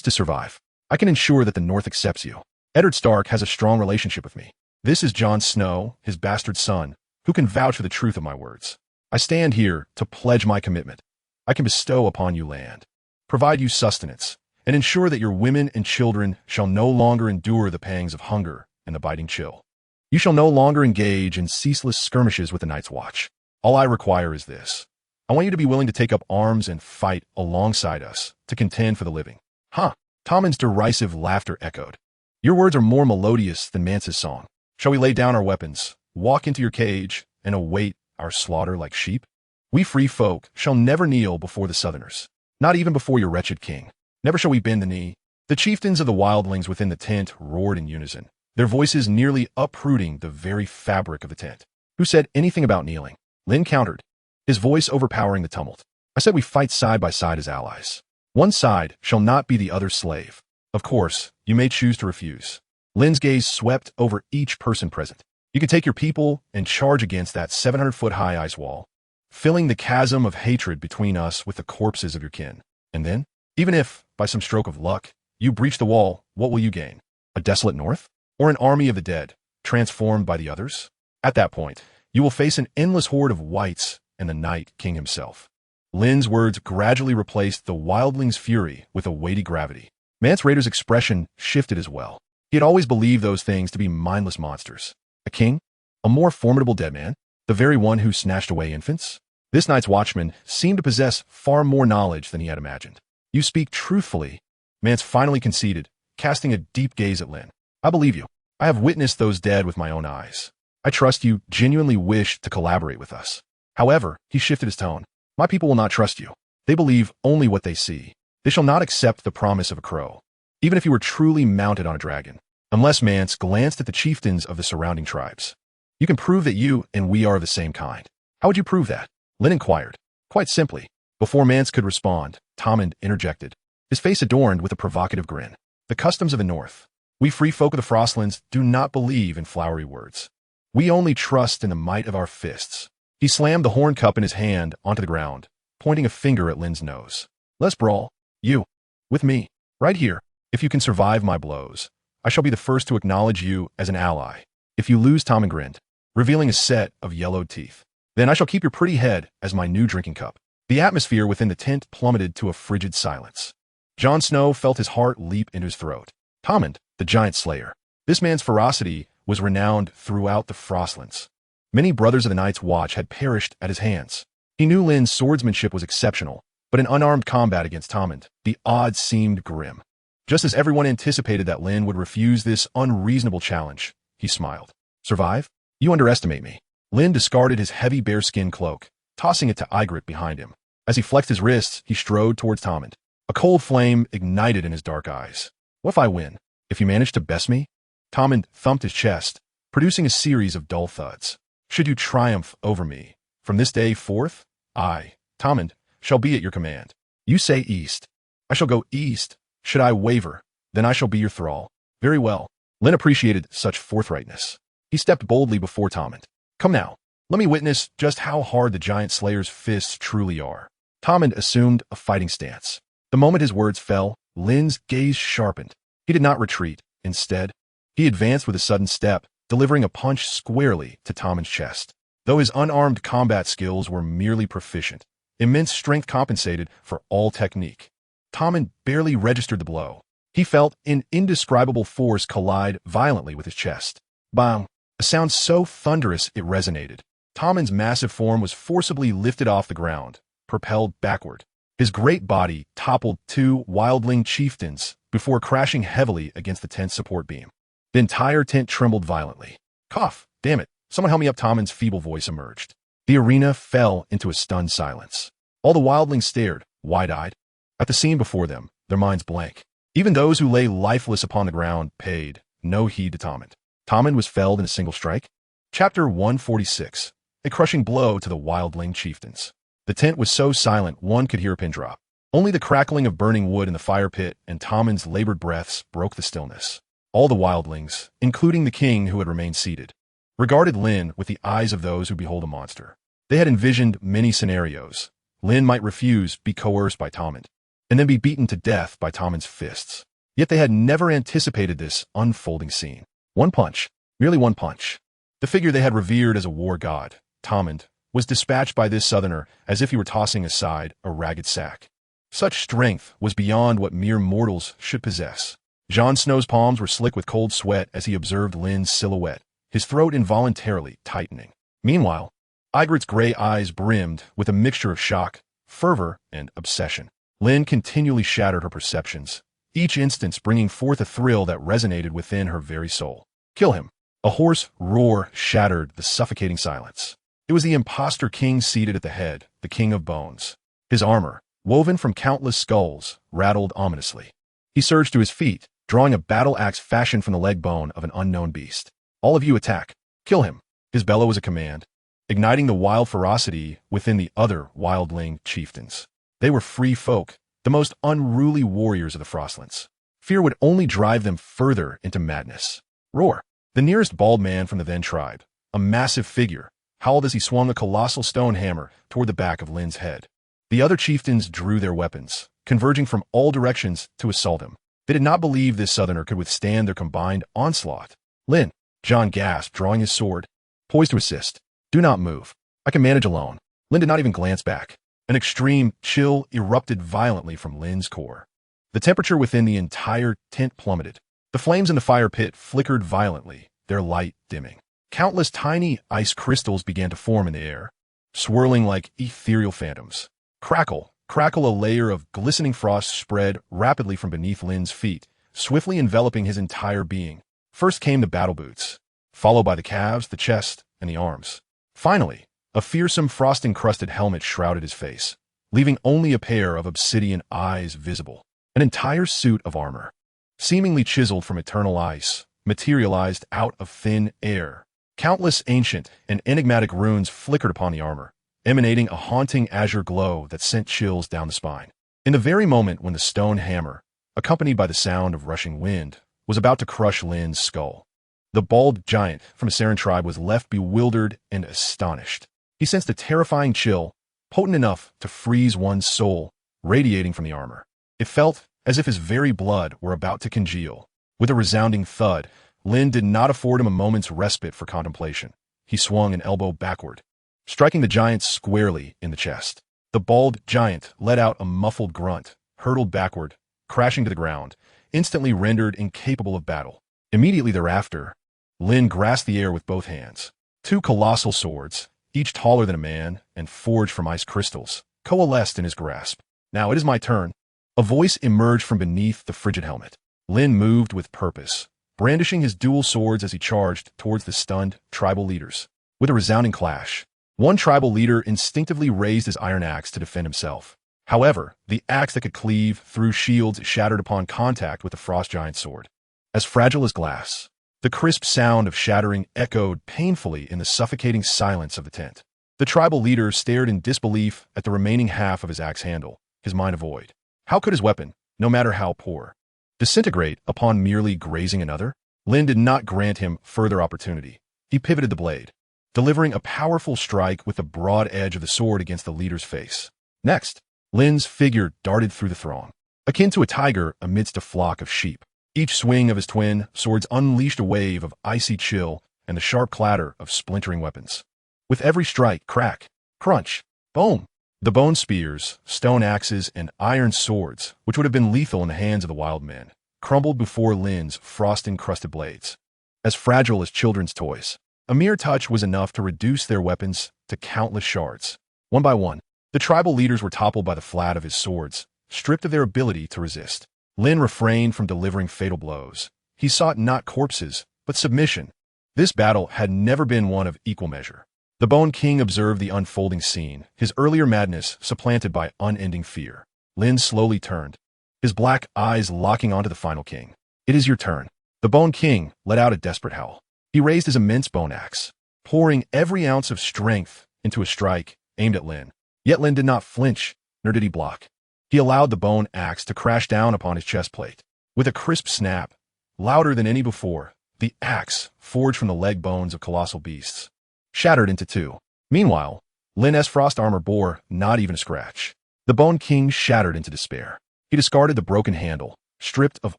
to survive. I can ensure that the North accepts you. Ned Stark has a strong relationship with me. This is Jon Snow, his bastard son, who can vouch for the truth of my words. I stand here to pledge my commitment. I can bestow upon you land, provide you sustenance, and ensure that your women and children shall no longer endure the pangs of hunger and the biting chill. You shall no longer engage in ceaseless skirmishes with the Night's Watch. All I require is this. I want you to be willing to take up arms and fight alongside us to contend for the living. Huh? Tommen's derisive laughter echoed. Your words are more melodious than Mance's song. Shall we lay down our weapons, walk into your cage, and await our slaughter like sheep? We free folk shall never kneel before the Southerners, not even before your wretched king. Never shall we bend the knee. The chieftains of the wildlings within the tent roared in unison, their voices nearly uprooting the very fabric of the tent. Who said anything about kneeling? Lynn countered, his voice overpowering the tumult. I said we fight side by side as allies. One side shall not be the other's slave. Of course, you may choose to refuse. Lynn's gaze swept over each person present. You can take your people and charge against that 700-foot-high ice wall, filling the chasm of hatred between us with the corpses of your kin. And then, even if, by some stroke of luck, you breach the wall, what will you gain? A desolate north? Or an army of the dead, transformed by the others? At that point, you will face an endless horde of whites and the Night King himself. Lynn's words gradually replaced the wildling's fury with a weighty gravity. Mance Rayder's expression shifted as well. He had always believed those things to be mindless monsters. A king? A more formidable dead man? The very one who snatched away infants? This night's watchman seemed to possess far more knowledge than he had imagined. You speak truthfully, Mance finally conceded, casting a deep gaze at Lynn. I believe you. I have witnessed those dead with my own eyes. I trust you genuinely wish to collaborate with us. However, he shifted his tone. My people will not trust you. They believe only what they see. They shall not accept the promise of a crow, even if he were truly mounted on a dragon. Unless Mance glanced at the chieftains of the surrounding tribes. You can prove that you and we are of the same kind. How would you prove that? Lynn inquired. Quite simply. Before Mance could respond, Tommen interjected, his face adorned with a provocative grin. The customs of the North. We free folk of the Frostlands do not believe in flowery words. We only trust in the might of our fists. He slammed the horn cup in his hand onto the ground, pointing a finger at Lynn's nose. Let's brawl. You. With me. Right here. If you can survive my blows, I shall be the first to acknowledge you as an ally. If you lose, Tommen grinned, revealing a set of yellowed teeth. Then I shall keep your pretty head as my new drinking cup. The atmosphere within the tent plummeted to a frigid silence. Jon Snow felt his heart leap into his throat. Tommen, the giant slayer. This man's ferocity was renowned throughout the Frostlands. Many brothers of the Night's Watch had perished at his hands. He knew Lynn's swordsmanship was exceptional, but in unarmed combat against Tommen, the odds seemed grim. Just as everyone anticipated that Lynn would refuse this unreasonable challenge, he smiled. Survive? You underestimate me. Lynn discarded his heavy bearskin cloak, tossing it to Ygritte behind him. As he flexed his wrists, he strode towards Tommen. A cold flame ignited in his dark eyes. What if I win? If you manage to best me? Tommen thumped his chest, producing a series of dull thuds. Should you triumph over me, from this day forth, I, Tommen, shall be at your command. You say east. I shall go east. Should I waver, then I shall be your thrall. Very well. Lynn appreciated such forthrightness. He stepped boldly before Tommen. Come now, let me witness just how hard the giant slayer's fists truly are. Tommen assumed a fighting stance. The moment his words fell, Lynn's gaze sharpened. He did not retreat. Instead, he advanced with a sudden step, delivering a punch squarely to Tommen's chest. Though his unarmed combat skills were merely proficient, immense strength compensated for all technique. Tommen barely registered the blow. He felt an indescribable force collide violently with his chest. Bang! A sound so thunderous it resonated. Tommen's massive form was forcibly lifted off the ground, propelled backward. His great body toppled two wildling chieftains before crashing heavily against the tent's support beam. The entire tent trembled violently. Cough! Damn it! Someone help me up! Tommen's feeble voice emerged. The arena fell into a stunned silence. All the wildlings stared, wide-eyed, at the scene before them, their minds blank. Even those who lay lifeless upon the ground paid no heed to Tommen. Tommen was felled in a single strike. Chapter 146. A crushing blow to the wildling chieftains. The tent was so silent one could hear a pin drop. Only the crackling of burning wood in the fire pit and Tommen's labored breaths broke the stillness. All the wildlings, including the king who had remained seated, regarded Lynn with the eyes of those who behold a monster. They had envisioned many scenarios. Lynn might refuse, be coerced by Tommen, and then be beaten to death by Tommen's fists. Yet they had never anticipated this unfolding scene. One punch, merely one punch. The figure they had revered as a war god, Tommen, was dispatched by this southerner as if he were tossing aside a ragged sack. Such strength was beyond what mere mortals should possess. Jon Snow's palms were slick with cold sweat as he observed Lynn's silhouette, his throat involuntarily tightening. Meanwhile, Ygritte's gray eyes brimmed with a mixture of shock, fervor, and obsession. Lynn continually shattered her perceptions, each instance bringing forth a thrill that resonated within her very soul. Kill him. A hoarse roar shattered the suffocating silence. It was the imposter king seated at the head, the king of bones. His armor, woven from countless skulls, rattled ominously. He surged to his feet, drawing a battle axe fashioned from the leg bone of an unknown beast. All of you attack. Kill him. His bellow was a command, igniting the wild ferocity within the other wildling chieftains. They were free folk, the most unruly warriors of the Frostlands. Fear would only drive them further into madness. Roar! The nearest bald man from the Then tribe, a massive figure, howled as he swung a colossal stone hammer toward the back of Lynn's head. The other chieftains drew their weapons, converging from all directions to assault him. They did not believe this southerner could withstand their combined onslaught. Lynn, Jon gasped, drawing his sword, poised to assist. Do not move. I can manage alone. Lynn did not even glance back. An extreme chill erupted violently from Lynn's core. The temperature within the entire tent plummeted. The flames in the fire pit flickered violently, their light dimming. Countless tiny ice crystals began to form in the air, swirling like ethereal phantoms. Crackle, crackle, a layer of glistening frost spread rapidly from beneath Lynn's feet, swiftly enveloping his entire being. First came the battle boots, followed by the calves, the chest, and the arms. Finally, a fearsome frost-encrusted helmet shrouded his face, leaving only a pair of obsidian eyes visible. An entire suit of armor, seemingly chiseled from eternal ice, materialized out of thin air. Countless ancient and enigmatic runes flickered upon the armor, emanating a haunting azure glow that sent chills down the spine. In the very moment when the stone hammer, accompanied by the sound of rushing wind, was about to crush Lynn's skull, the bald giant from the Saren tribe was left bewildered and astonished. He sensed a terrifying chill, potent enough to freeze one's soul, radiating from the armor. It felt as if his very blood were about to congeal. With a resounding thud, Lynn did not afford him a moment's respite for contemplation. He swung an elbow backward, striking the giant squarely in the chest. The bald giant let out a muffled grunt, hurtled backward, crashing to the ground, instantly rendered incapable of battle. Immediately thereafter, Lynn grasped the air with both hands. Two colossal swords, each taller than a man and forged from ice crystals, coalesced in his grasp. Now it is my turn. A voice emerged from beneath the frigid helmet. Lynn moved with purpose, brandishing his dual swords as he charged towards the stunned tribal leaders. With a resounding clash, one tribal leader instinctively raised his iron axe to defend himself. However, the axe that could cleave through shields shattered upon contact with the frost giant's sword. As fragile as glass, the crisp sound of shattering echoed painfully in the suffocating silence of the tent. The tribal leader stared in disbelief at the remaining half of his axe handle, his mind a void. How could his weapon, no matter how poor, disintegrate upon merely grazing another? Lynn did not grant him further opportunity. He pivoted the blade, delivering a powerful strike with the broad edge of the sword against the leader's face. Next, Lynn's figure darted through the throng, akin to a tiger amidst a flock of sheep. Each swing of his twin swords unleashed a wave of icy chill and the sharp clatter of splintering weapons. With every strike, crack, crunch, boom, the bone spears, stone axes, and iron swords, which would have been lethal in the hands of the wild men, crumbled before Lynn's frost-encrusted blades. As fragile as children's toys, a mere touch was enough to reduce their weapons to countless shards. One by one, the tribal leaders were toppled by the flat of his swords, stripped of their ability to resist. Lynn refrained from delivering fatal blows. He sought not corpses, but submission. This battle had never been one of equal measure. The Bone King observed the unfolding scene, his earlier madness supplanted by unending fear. Lynn slowly turned, his black eyes locking onto the final king. It is your turn. The Bone King let out a desperate howl. He raised his immense bone axe, pouring every ounce of strength into a strike aimed at Lynn. Yet Lynn did not flinch, nor did he block. He allowed the bone axe to crash down upon his chest plate. With a crisp snap, louder than any before, the axe, forged from the leg bones of colossal beasts, shattered into two. Meanwhile, Lynn's frost armor bore not even a scratch. The Bone King shattered into despair. He discarded the broken handle, stripped of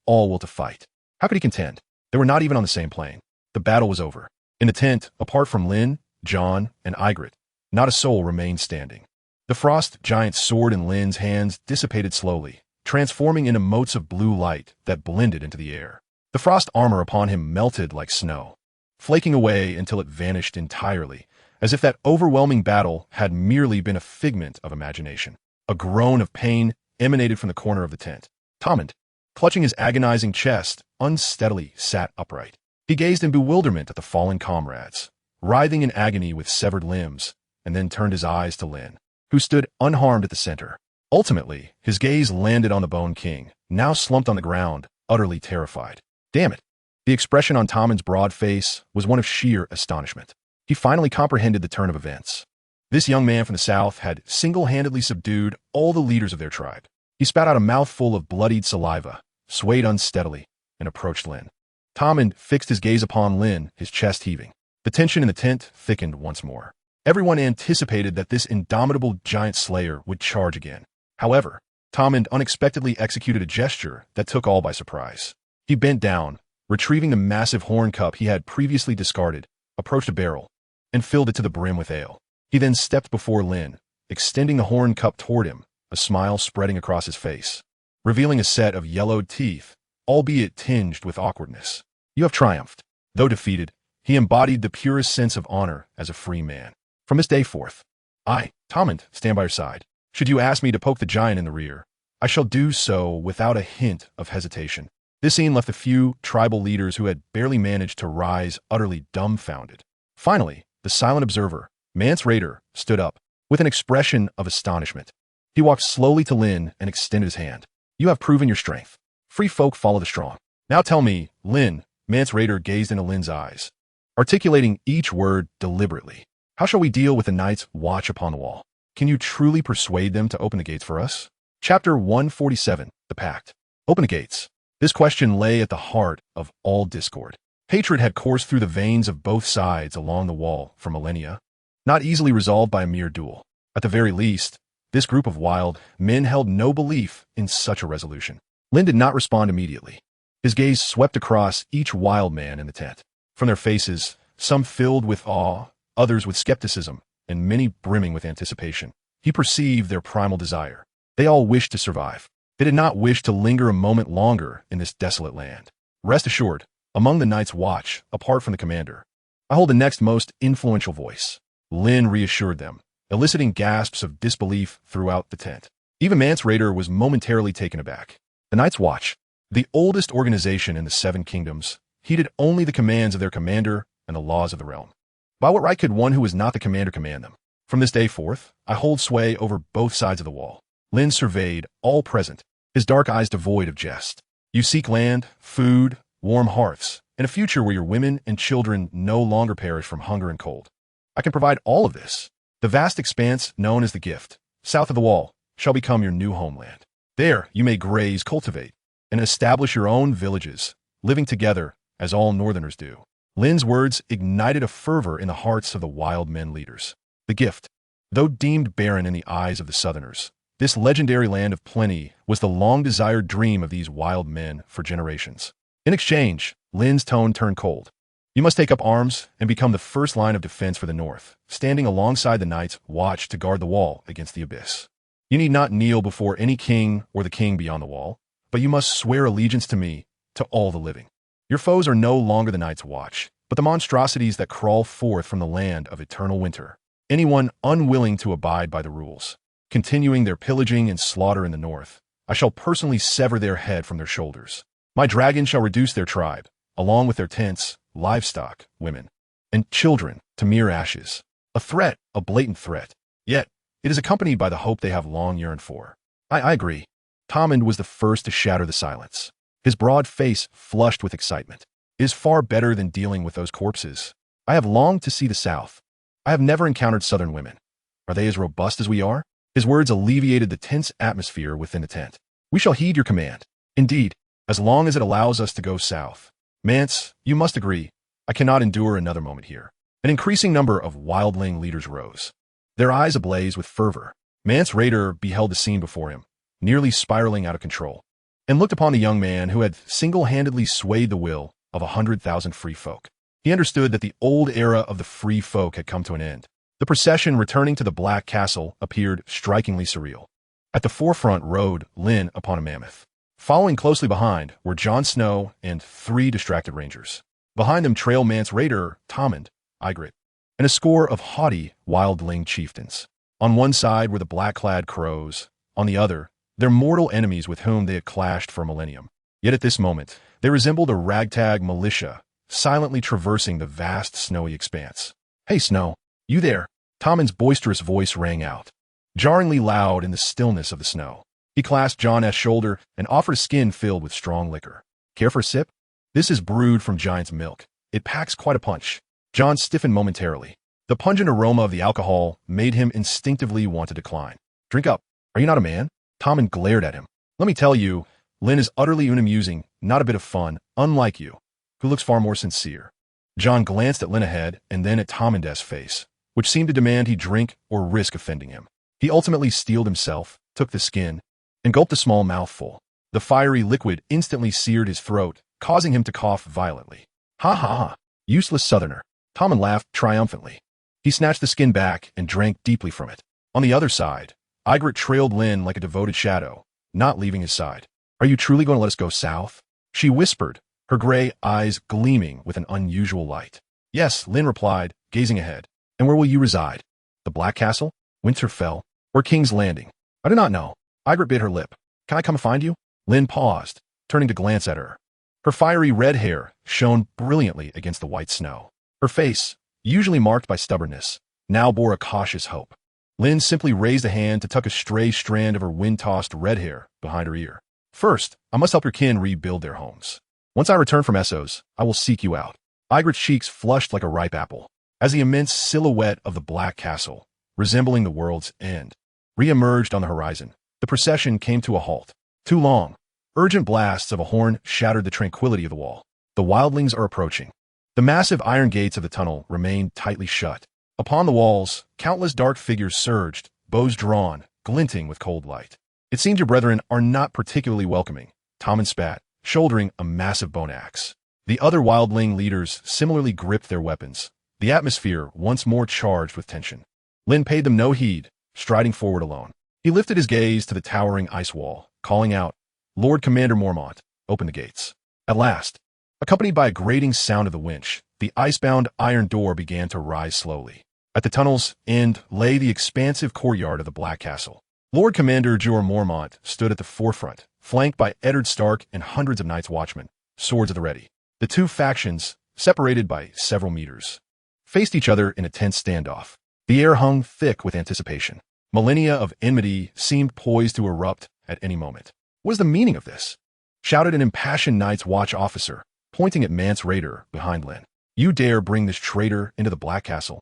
all will to fight. How could he contend? They were not even on the same plane. The battle was over. In the tent, apart from Lynn, Jon, and Ygritte, not a soul remained standing. The frost giant's sword in Lynn's hands dissipated slowly, transforming into motes of blue light that blended into the air. The frost armor upon him melted like snow, flaking away until it vanished entirely, as if that overwhelming battle had merely been a figment of imagination. A groan of pain emanated from the corner of the tent. Tommen, clutching his agonizing chest, unsteadily sat upright. He gazed in bewilderment at the fallen comrades, writhing in agony with severed limbs, and then turned his eyes to Lynn, who stood unharmed at the center. Ultimately, his gaze landed on the Bone King, now slumped on the ground, utterly terrified. Damn it! The expression on Tommen's broad face was one of sheer astonishment. He finally comprehended the turn of events. This young man from the south had single-handedly subdued all the leaders of their tribe. He spat out a mouthful of bloodied saliva, swayed unsteadily, and approached Lynn. Tommen fixed his gaze upon Lynn, his chest heaving. The tension in the tent thickened once more. Everyone anticipated that this indomitable giant slayer would charge again. However, Tommen unexpectedly executed a gesture that took all by surprise. He bent down, retrieving the massive horn cup he had previously discarded, approached a barrel, and filled it to the brim with ale. He then stepped before Lynn, extending the horn cup toward him, a smile spreading across his face, revealing a set of yellowed teeth, albeit tinged with awkwardness. You have triumphed. Though defeated, he embodied the purest sense of honor as a free man. From this day forth, I, Tommen, stand by your side. Should you ask me to poke the giant in the rear, I shall do so without a hint of hesitation. This scene left the few tribal leaders who had barely managed to rise utterly dumbfounded. Finally, the silent observer, Mance Rayder, stood up, with an expression of astonishment. He walked slowly to Lynn and extended his hand. You have proven your strength. Free folk follow the strong. Now tell me, Lynn, Mance Rayder gazed into Lynn's eyes, articulating each word deliberately. How shall we deal with the Night's Watch upon the wall? Can you truly persuade them to open the gates for us? Chapter 147, The Pact. Open the gates. This question lay at the heart of all discord. Hatred had coursed through the veins of both sides along the wall for millennia, not easily resolved by a mere duel. At the very least, this group of wild men held no belief in such a resolution. Lynn did not respond immediately. His gaze swept across each wild man in the tent. From their faces, some filled with awe, others with skepticism, and many brimming with anticipation, he perceived their primal desire. They all wished to survive. They did not wish to linger a moment longer in this desolate land. Rest assured, among the Night's Watch, apart from the commander, I hold the next most influential voice. Lynn reassured them, eliciting gasps of disbelief throughout the tent. Even Mance Rayder was momentarily taken aback. The Night's Watch, the oldest organization in the Seven Kingdoms, heeded only the commands of their commander and the laws of the realm. By what right could one who was not the commander command them? From this day forth, I hold sway over both sides of the wall. Lynn surveyed all present, his dark eyes devoid of jest. You seek land, food, warm hearths, and a future where your women and children no longer perish from hunger and cold. I can provide all of this. The vast expanse known as the Gift, south of the wall, shall become your new homeland. There you may graze, cultivate, and establish your own villages, living together as all northerners do. Lynn's words ignited a fervor in the hearts of the wild men leaders. The Gift, though deemed barren in the eyes of the southerners, this legendary land of plenty was the long-desired dream of these wild men for generations. In exchange, Lynn's tone turned cold. You must take up arms and become the first line of defense for the North, standing alongside the Night's Watch to guard the wall against the abyss. You need not kneel before any king or the king beyond the wall, but you must swear allegiance to me, to all the living. Your foes are no longer the Night's Watch, but the monstrosities that crawl forth from the land of eternal winter. Anyone unwilling to abide by the rules, continuing their pillaging and slaughter in the north, I shall personally sever their head from their shoulders. My dragon shall reduce their tribe, along with their tents, livestock, women, and children, to mere ashes. A threat, a blatant threat. Yet, it is accompanied by the hope they have long yearned for. I agree. Tommen was the first to shatter the silence. His broad face flushed with excitement. It is far better than dealing with those corpses. I have longed to see the South. I have never encountered Southern women. Are they as robust as we are? His words alleviated the tense atmosphere within the tent. We shall heed your command. Indeed, as long as it allows us to go south. Mance, you must agree, I cannot endure another moment here. An increasing number of wildling leaders rose, their eyes ablaze with fervor. Mance Rayder beheld the scene before him, nearly spiraling out of control, and looked upon the young man who had single-handedly swayed the will of 100,000 free folk. He understood that the old era of the free folk had come to an end. The procession returning to the Black Castle appeared strikingly surreal. At the forefront rode Lynn upon a mammoth. Following closely behind were Jon Snow and 3 distracted rangers. Behind them trailed Mance Rayder, Tommen, Ygritte, and a score of haughty wildling chieftains. On one side were the black-clad crows, on the other, their mortal enemies with whom they had clashed for a millennium. Yet at this moment, they resembled a ragtag militia, silently traversing the vast snowy expanse. Hey, Snow, you there? Tommen's boisterous voice rang out, jarringly loud in the stillness of the snow. He clasped Jon S. shoulder and offered a skin filled with strong liquor. Care for a sip? This is brewed from giant's milk. It packs quite a punch. Jon stiffened momentarily. The pungent aroma of the alcohol made him instinctively want to decline. Drink up. Are you not a man? Tommen glared at him. Let me tell you, Lynn is utterly unamusing, not a bit of fun, unlike you, who looks far more sincere. Jon glanced at Lynn ahead and then at Tommen's face, which seemed to demand he drink or risk offending him. He ultimately steeled himself, took the skin, and gulped a small mouthful. The fiery liquid instantly seared his throat, causing him to cough violently. Ha ha ha, useless southerner. Tommen laughed triumphantly. He snatched the skin back and drank deeply from it. On the other side, Ygritte trailed Lynn like a devoted shadow, not leaving his side. "Are you truly going to let us go south?" she whispered, her gray eyes gleaming with an unusual light. "Yes," Lynn replied, gazing ahead. "And where will you reside? The Black Castle? Winterfell? Or King's Landing?" "I do not know." Ygritte bit her lip. "Can I come find you?" Lynn paused, turning to glance at her. Her fiery red hair shone brilliantly against the white snow. Her face, usually marked by stubbornness, now bore a cautious hope. Lynn simply raised a hand to tuck a stray strand of her wind-tossed red hair behind her ear. "First, I must help your kin rebuild their homes. Once I return from Essos, I will seek you out." Ygritte's cheeks flushed like a ripe apple, as the immense silhouette of the Black Castle, resembling the world's end, re-emerged on the horizon. The procession came to a halt. Too long. Urgent blasts of a horn shattered the tranquility of the wall. The wildlings are approaching. The massive iron gates of the tunnel remained tightly shut. Upon the walls, countless dark figures surged, bows drawn, glinting with cold light. "It seems your brethren are not particularly welcoming," Tommen spat, shouldering a massive bone axe. The other wildling leaders similarly gripped their weapons, the atmosphere once more charged with tension. Lynn paid them no heed, striding forward alone. He lifted his gaze to the towering ice wall, calling out, "Lord Commander Mormont, open the gates." At last, accompanied by a grating sound of the winch, the icebound iron door began to rise slowly. At the tunnel's end lay the expansive courtyard of the Black Castle. Lord Commander Jorah Mormont stood at the forefront, flanked by Ned Stark and hundreds of Night's Watchmen, swords at the ready. The two factions, separated by several meters, faced each other in a tense standoff. The air hung thick with anticipation. Millennia of enmity seemed poised to erupt at any moment. "What is the meaning of this?" shouted an impassioned Night's Watch officer, pointing at Mance Rayder behind Lynn. "You dare bring this traitor into the Black Castle?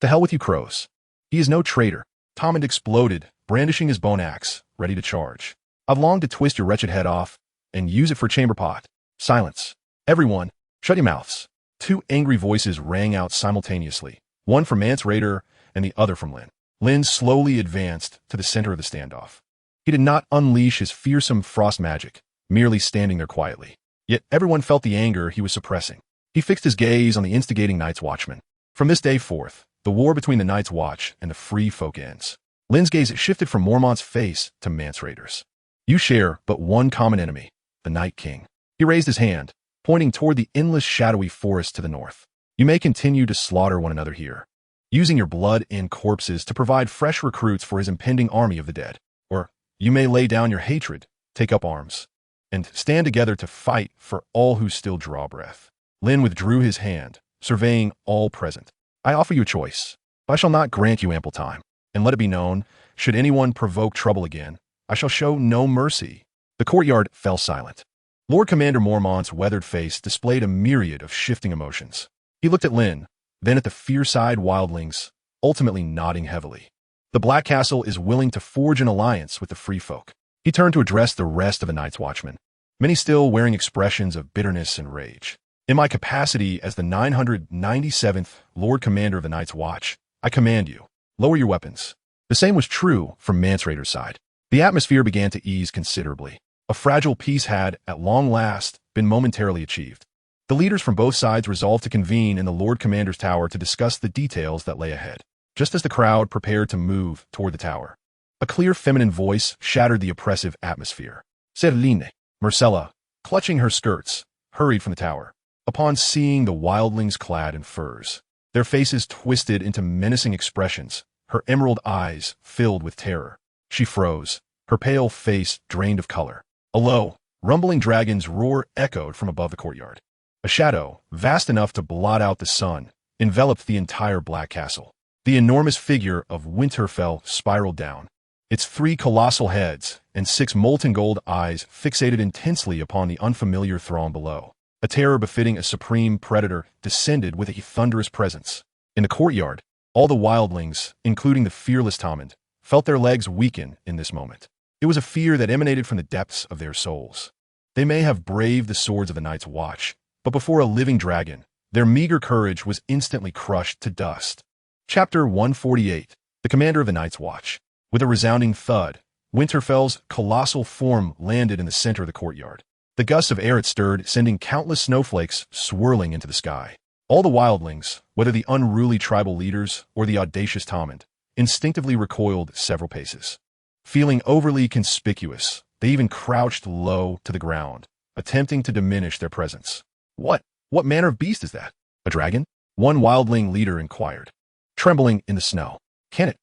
To hell with you crows." "He is no traitor." Tommen exploded, brandishing his bone axe, ready to charge. "I've longed to twist your wretched head off and use it for a chamber pot." "Silence. Everyone, shut your mouths." Two angry voices rang out simultaneously, one from Mance Rayder and the other from Lynn. Lynn slowly advanced to the center of the standoff. He did not unleash his fearsome frost magic, merely standing there quietly. Yet everyone felt the anger he was suppressing. He fixed his gaze on the instigating Night's Watchmen. From this day forth, the war between the Night's Watch and the Free Folk ends. Lynn's gaze shifted from Mormont's face to Mance Rayder's. "You share but one common enemy, the Night King." He raised his hand, pointing toward the endless shadowy forest to the north. "You may continue to slaughter one another here, using your blood and corpses to provide fresh recruits for his impending army of the dead. Or you may lay down your hatred, take up arms, and stand together to fight for all who still draw breath." Lynn withdrew his hand, surveying all present. "I offer you a choice, but I shall not grant you ample time. And let it be known, should anyone provoke trouble again, I shall show no mercy." The courtyard fell silent. Lord Commander Mormont's weathered face displayed a myriad of shifting emotions. He looked at Lynn, then at the fierce-eyed wildlings, ultimately nodding heavily. "The Black Castle is willing to forge an alliance with the Free Folk." He turned to address the rest of the Night's Watchmen, many still wearing expressions of bitterness and rage. "In my capacity as the 997th Lord Commander of the Night's Watch, I command you, lower your weapons." The same was true from Mance Rayder's side. The atmosphere began to ease considerably. A fragile peace had, at long last, been momentarily achieved. The leaders from both sides resolved to convene in the Lord Commander's tower to discuss the details that lay ahead. Just as the crowd prepared to move toward the tower, a clear feminine voice shattered the oppressive atmosphere. Ser Lynn, Myrcella, clutching her skirts, hurried from the tower. Upon seeing the wildlings clad in furs, their faces twisted into menacing expressions, her emerald eyes filled with terror. She froze, her pale face drained of color. A low, rumbling dragon's roar echoed from above the courtyard. A shadow, vast enough to blot out the sun, enveloped the entire Black Castle. The enormous figure of Winterfell spiraled down, its 3 colossal heads and 6 molten gold eyes fixated intensely upon the unfamiliar throng below. A terror befitting a supreme predator descended with a thunderous presence. In the courtyard, all the wildlings, including the fearless Tommen, felt their legs weaken in this moment. It was a fear that emanated from the depths of their souls. They may have braved the swords of the Night's Watch, but before a living dragon, their meager courage was instantly crushed to dust. Chapter 148. The Commander of the Night's Watch. With a resounding thud, Winterfell's colossal form landed in the center of the courtyard. The gusts of air it stirred, sending countless snowflakes swirling into the sky. All the wildlings, whether the unruly tribal leaders or the audacious Tommen, instinctively recoiled several paces. Feeling overly conspicuous, they even crouched low to the ground, attempting to diminish their presence. What manner of beast is that? A dragon? One wildling leader inquired, trembling in the snow. Can it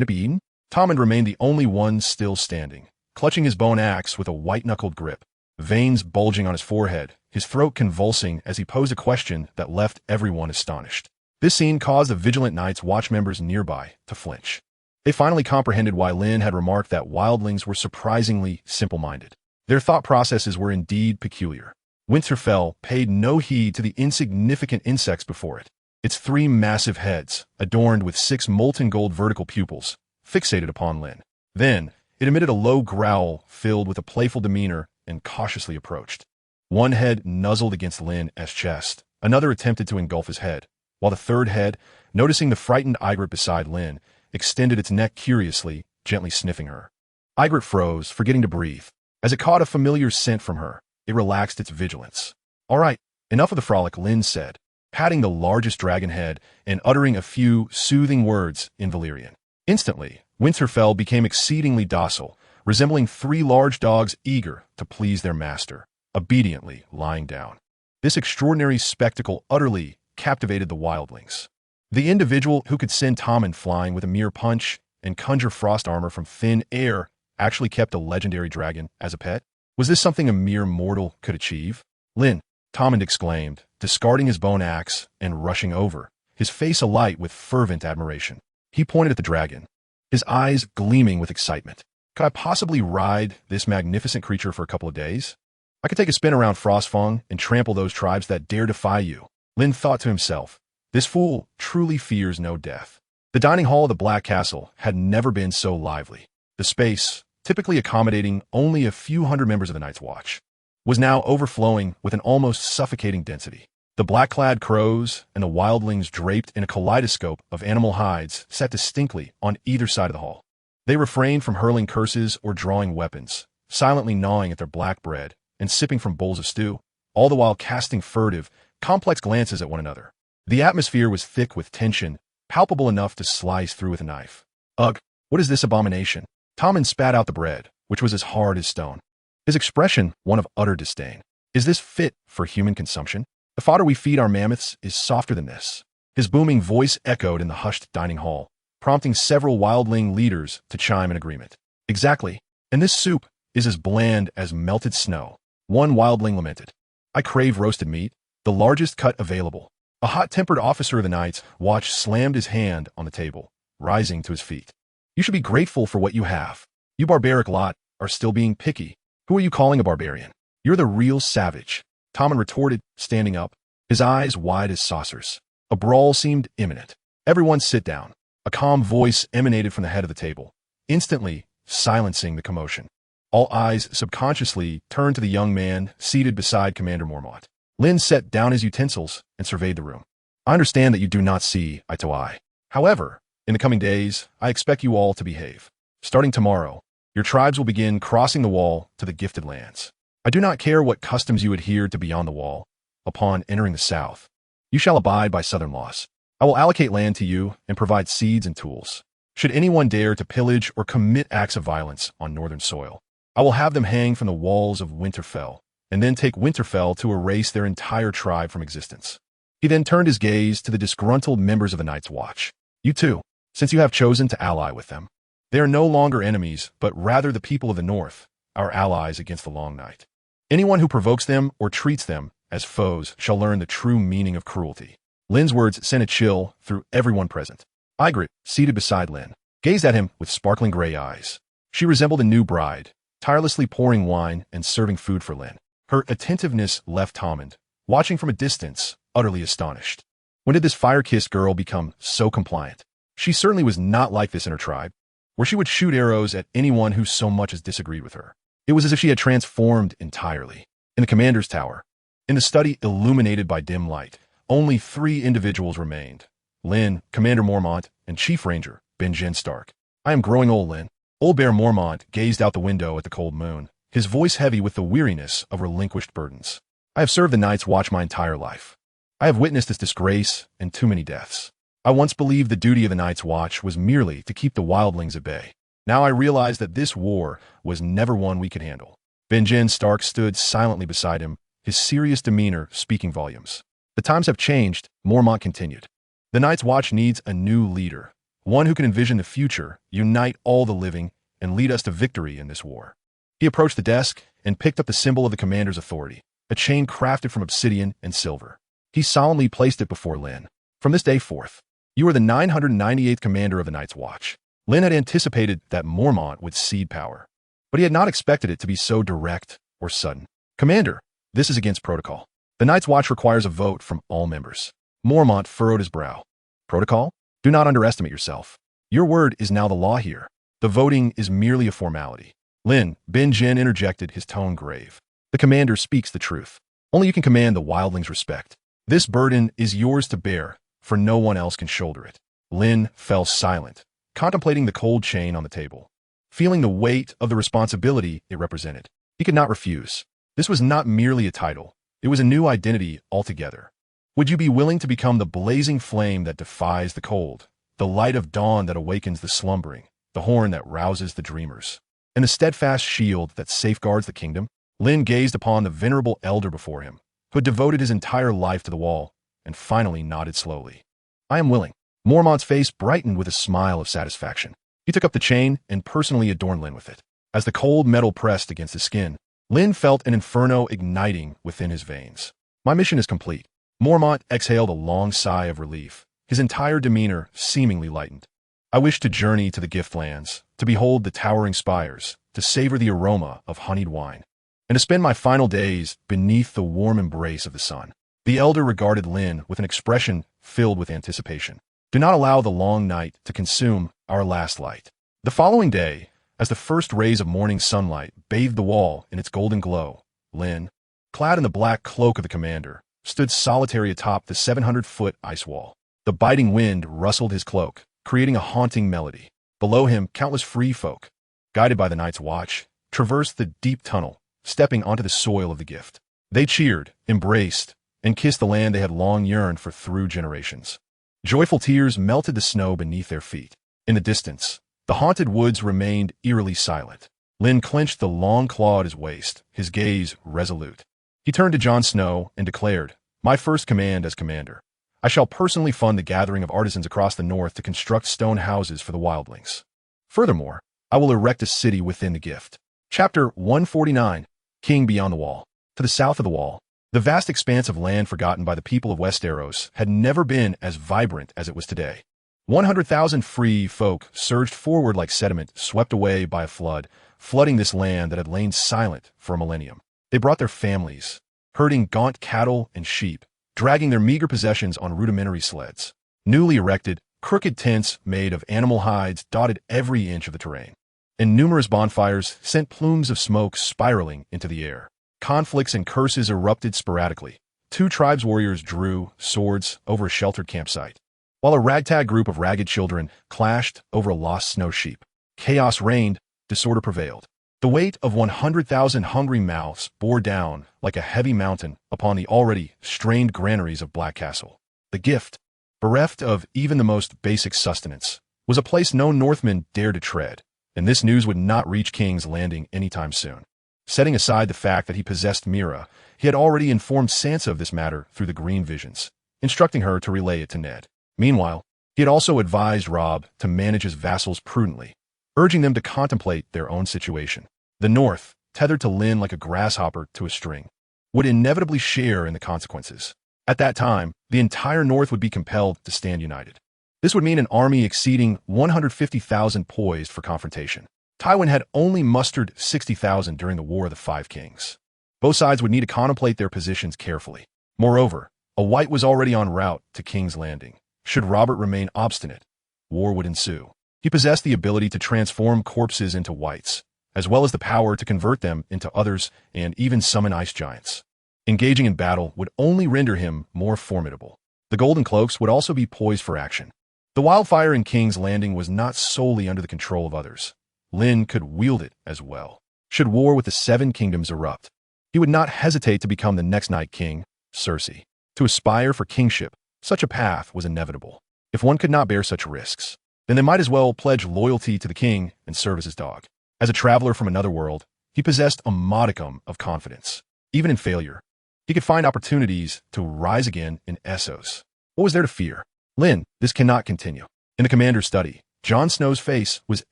be eaten? Tommen remained the only one still standing, clutching his bone axe with a white-knuckled grip, veins bulging on his forehead, his throat convulsing as he posed a question that left everyone astonished. This scene caused the Vigilant Night's watch members nearby to flinch. They finally comprehended why Lynn had remarked that wildlings were surprisingly simple-minded. Their thought processes were indeed peculiar. Winterfell paid no heed to the insignificant insects before it. Its 3 massive heads, adorned with 6 molten gold vertical pupils, fixated upon Lynn. Then, it emitted a low growl filled with a playful demeanor and cautiously approached. One head nuzzled against Lynn's chest, another attempted to engulf his head, while the third head, noticing the frightened Ygritte beside Lynn, extended its neck curiously, gently sniffing her. Ygritte froze, forgetting to breathe. As it caught a familiar scent from her, it relaxed its vigilance. All right, enough of the frolic, Lynn said, patting the largest dragon head and uttering a few soothing words in Valyrian. Instantly, Winterfell became exceedingly docile, resembling 3 large dogs eager to please their master, obediently lying down. This extraordinary spectacle utterly captivated the wildlings. The individual who could send Tommen flying with a mere punch and conjure frost armor from thin air actually kept a legendary dragon as a pet? Was this something a mere mortal could achieve? Lynn, Tommen exclaimed, discarding his bone axe and rushing over, his face alight with fervent admiration. He pointed at the dragon, his eyes gleaming with excitement. Could I possibly ride this magnificent creature for a couple of days? I could take a spin around Frostfang and trample those tribes that dare defy you. Lynn thought to himself, this fool truly fears no death. The dining hall of the Black Castle had never been so lively. The space, typically accommodating only a few hundred members of the Night's Watch, was now overflowing with an almost suffocating density. The black-clad crows and the wildlings draped in a kaleidoscope of animal hides sat distinctly on either side of the hall. They refrained from hurling curses or drawing weapons, silently gnawing at their black bread and sipping from bowls of stew, all the while casting furtive, complex glances at one another. The atmosphere was thick with tension, palpable enough to slice through with a knife. Ugh, what is this abomination? Tommen spat out the bread, which was as hard as stone. His expression one of utter disdain. Is this fit for human consumption? The fodder we feed our mammoths is softer than this. His booming voice echoed in the hushed dining hall, prompting several wildling leaders to chime in agreement. Exactly, and this soup is as bland as melted snow. One wildling lamented. I crave roasted meat, the largest cut available. A hot-tempered officer of the Night's Watch slammed his hand on the table, rising to his feet. You should be grateful for what you have. You barbaric lot are still being picky. Who are you calling a barbarian? You're the real savage. Tommen retorted, standing up, his eyes wide as saucers. A brawl seemed imminent. Everyone sit down. A calm voice emanated from the head of the table, instantly silencing the commotion. All eyes subconsciously turned to the young man seated beside Commander Mormont. Lynn set down his utensils and surveyed the room. I understand that you do not see eye to eye. However, in the coming days, I expect you all to behave. Starting tomorrow, your tribes will begin crossing the wall to the Gifted Lands. I do not care what customs you adhere to beyond the wall. Upon entering the South, you shall abide by Southern laws. I will allocate land to you and provide seeds and tools. Should anyone dare to pillage or commit acts of violence on Northern soil, I will have them hang from the walls of Winterfell, and then take Winterfell to erase their entire tribe from existence. He then turned his gaze to the disgruntled members of the Night's Watch. You too, since you have chosen to ally with them. They are no longer enemies, but rather the people of the North, our allies against the Long Night. Anyone who provokes them or treats them as foes shall learn the true meaning of cruelty. Lynn's words sent a chill through everyone present. Ygritte, seated beside Lynn, gazed at him with sparkling gray eyes. She resembled a new bride, tirelessly pouring wine and serving food for Lynn. Her attentiveness left Tommen, watching from a distance, utterly astonished. When did this fire-kissed girl become so compliant? She certainly was not like this in her tribe, where she would shoot arrows at anyone who so much as disagreed with her. It was as if she had transformed entirely. In the commander's tower, in the study illuminated by dim light, only 3 individuals remained. Lynn, Commander Mormont, and Chief Ranger, Ned Stark. I am growing old, Lynn. Old Bear Mormont gazed out the window at the cold moon, his voice heavy with the weariness of relinquished burdens. I have served the Night's Watch my entire life. I have witnessed its disgrace and too many deaths. I once believed the duty of the Night's Watch was merely to keep the wildlings at bay. Now I realize that this war was never one we could handle. Ned Stark stood silently beside him, his serious demeanor speaking volumes. The times have changed, Mormont continued. The Night's Watch needs a new leader, one who can envision the future, unite all the living, and lead us to victory in this war. He approached the desk and picked up the symbol of the commander's authority, a chain crafted from obsidian and silver. He solemnly placed it before Lynn. From this day forth, you are the 998th commander of the Night's Watch. Lynn had anticipated that Mormont would cede power, but he had not expected it to be so direct or sudden. Commander, this is against protocol. The Night's Watch requires a vote from all members. Mormont furrowed his brow. Protocol? Do not underestimate yourself. Your word is now the law here. The voting is merely a formality. Lynn, Benjen interjected, his tone grave. The commander speaks the truth. Only you can command the wildlings' respect. This burden is yours to bear, for no one else can shoulder it. Lynn fell silent, contemplating the cold chain on the table, feeling the weight of the responsibility it represented. He could not refuse. This was not merely a title. It was a new identity altogether. Would you be willing to become the blazing flame that defies the cold, the light of dawn that awakens the slumbering, the horn that rouses the dreamers, and the steadfast shield that safeguards the kingdom? Lynn gazed upon the venerable elder before him, who had devoted his entire life to the wall, and finally nodded slowly. I am willing. Mormont's face brightened with a smile of satisfaction. He took up the chain and personally adorned Lynn with it. As the cold metal pressed against his skin, Lynn felt an inferno igniting within his veins. My mission is complete. Mormont exhaled a long sigh of relief, his entire demeanor seemingly lightened. I wish to journey to the Giftlands, to behold the towering spires, to savor the aroma of honeyed wine, and to spend my final days beneath the warm embrace of the sun. The elder regarded Lynn with an expression filled with anticipation. Do not allow the long night to consume our last light. The following day, as the first rays of morning sunlight bathed the wall in its golden glow, Lynn, clad in the black cloak of the commander, stood solitary atop the 700-foot ice wall. The biting wind rustled his cloak, creating a haunting melody. Below him, countless free folk, guided by the Night's Watch, traversed the deep tunnel, stepping onto the soil of the gift. They cheered, embraced, and kissed the land they had long yearned for through generations. Joyful tears melted the snow beneath their feet. In the distance, the haunted woods remained eerily silent. Lynn clenched the long claw at his waist, his gaze resolute. He turned to Jon Snow and declared, My first command as commander. I shall personally fund the gathering of artisans across the north to construct stone houses for the wildlings. Furthermore, I will erect a city within the gift. Chapter 149, King Beyond the Wall. To the south of the wall, the vast expanse of land forgotten by the people of Westeros had never been as vibrant as it was today. 100,000 free folk surged forward like sediment swept away by a flood, flooding this land that had lain silent for a millennium. They brought their families, herding gaunt cattle and sheep, dragging their meager possessions on rudimentary sleds. Newly erected, crooked tents made of animal hides dotted every inch of the terrain, and numerous bonfires sent plumes of smoke spiraling into the air. Conflicts and curses erupted sporadically. Two tribes warriors drew swords over a sheltered campsite, while a ragtag group of ragged children clashed over a lost snow sheep. Chaos reigned, disorder prevailed. The weight of 100,000 hungry mouths bore down like a heavy mountain upon the already strained granaries of Black Castle. The gift, bereft of even the most basic sustenance, was a place no Northman dared to tread, and this news would not reach King's Landing anytime soon. Setting aside the fact that he possessed Mira, he had already informed Sansa of this matter through the Green Visions, instructing her to relay it to Ned. Meanwhile, he had also advised Robb to manage his vassals prudently, urging them to contemplate their own situation. The North, tethered to Lynn like a grasshopper to a string, would inevitably share in the consequences. At that time, the entire North would be compelled to stand united. This would mean an army exceeding 150,000 poised for confrontation. Tywin had only mustered 60,000 during the War of the Five Kings. Both sides would need to contemplate their positions carefully. Moreover, a White was already en route to King's Landing. Should Robert remain obstinate, war would ensue. He possessed the ability to transform corpses into Whites, as well as the power to convert them into others and even summon ice giants. Engaging in battle would only render him more formidable. The Golden Cloaks would also be poised for action. The wildfire in King's Landing was not solely under the control of others. Lynn could wield it as well. Should war with the Seven Kingdoms erupt, he would not hesitate to become the next Night King, Cersei. To aspire for kingship, such a path was inevitable. If one could not bear such risks, then they might as well pledge loyalty to the king and serve as his dog. As a traveler from another world, he possessed a modicum of confidence. Even in failure, he could find opportunities to rise again in Essos. What was there to fear? Lynn, this cannot continue. In the commander's study, Jon Snow's face was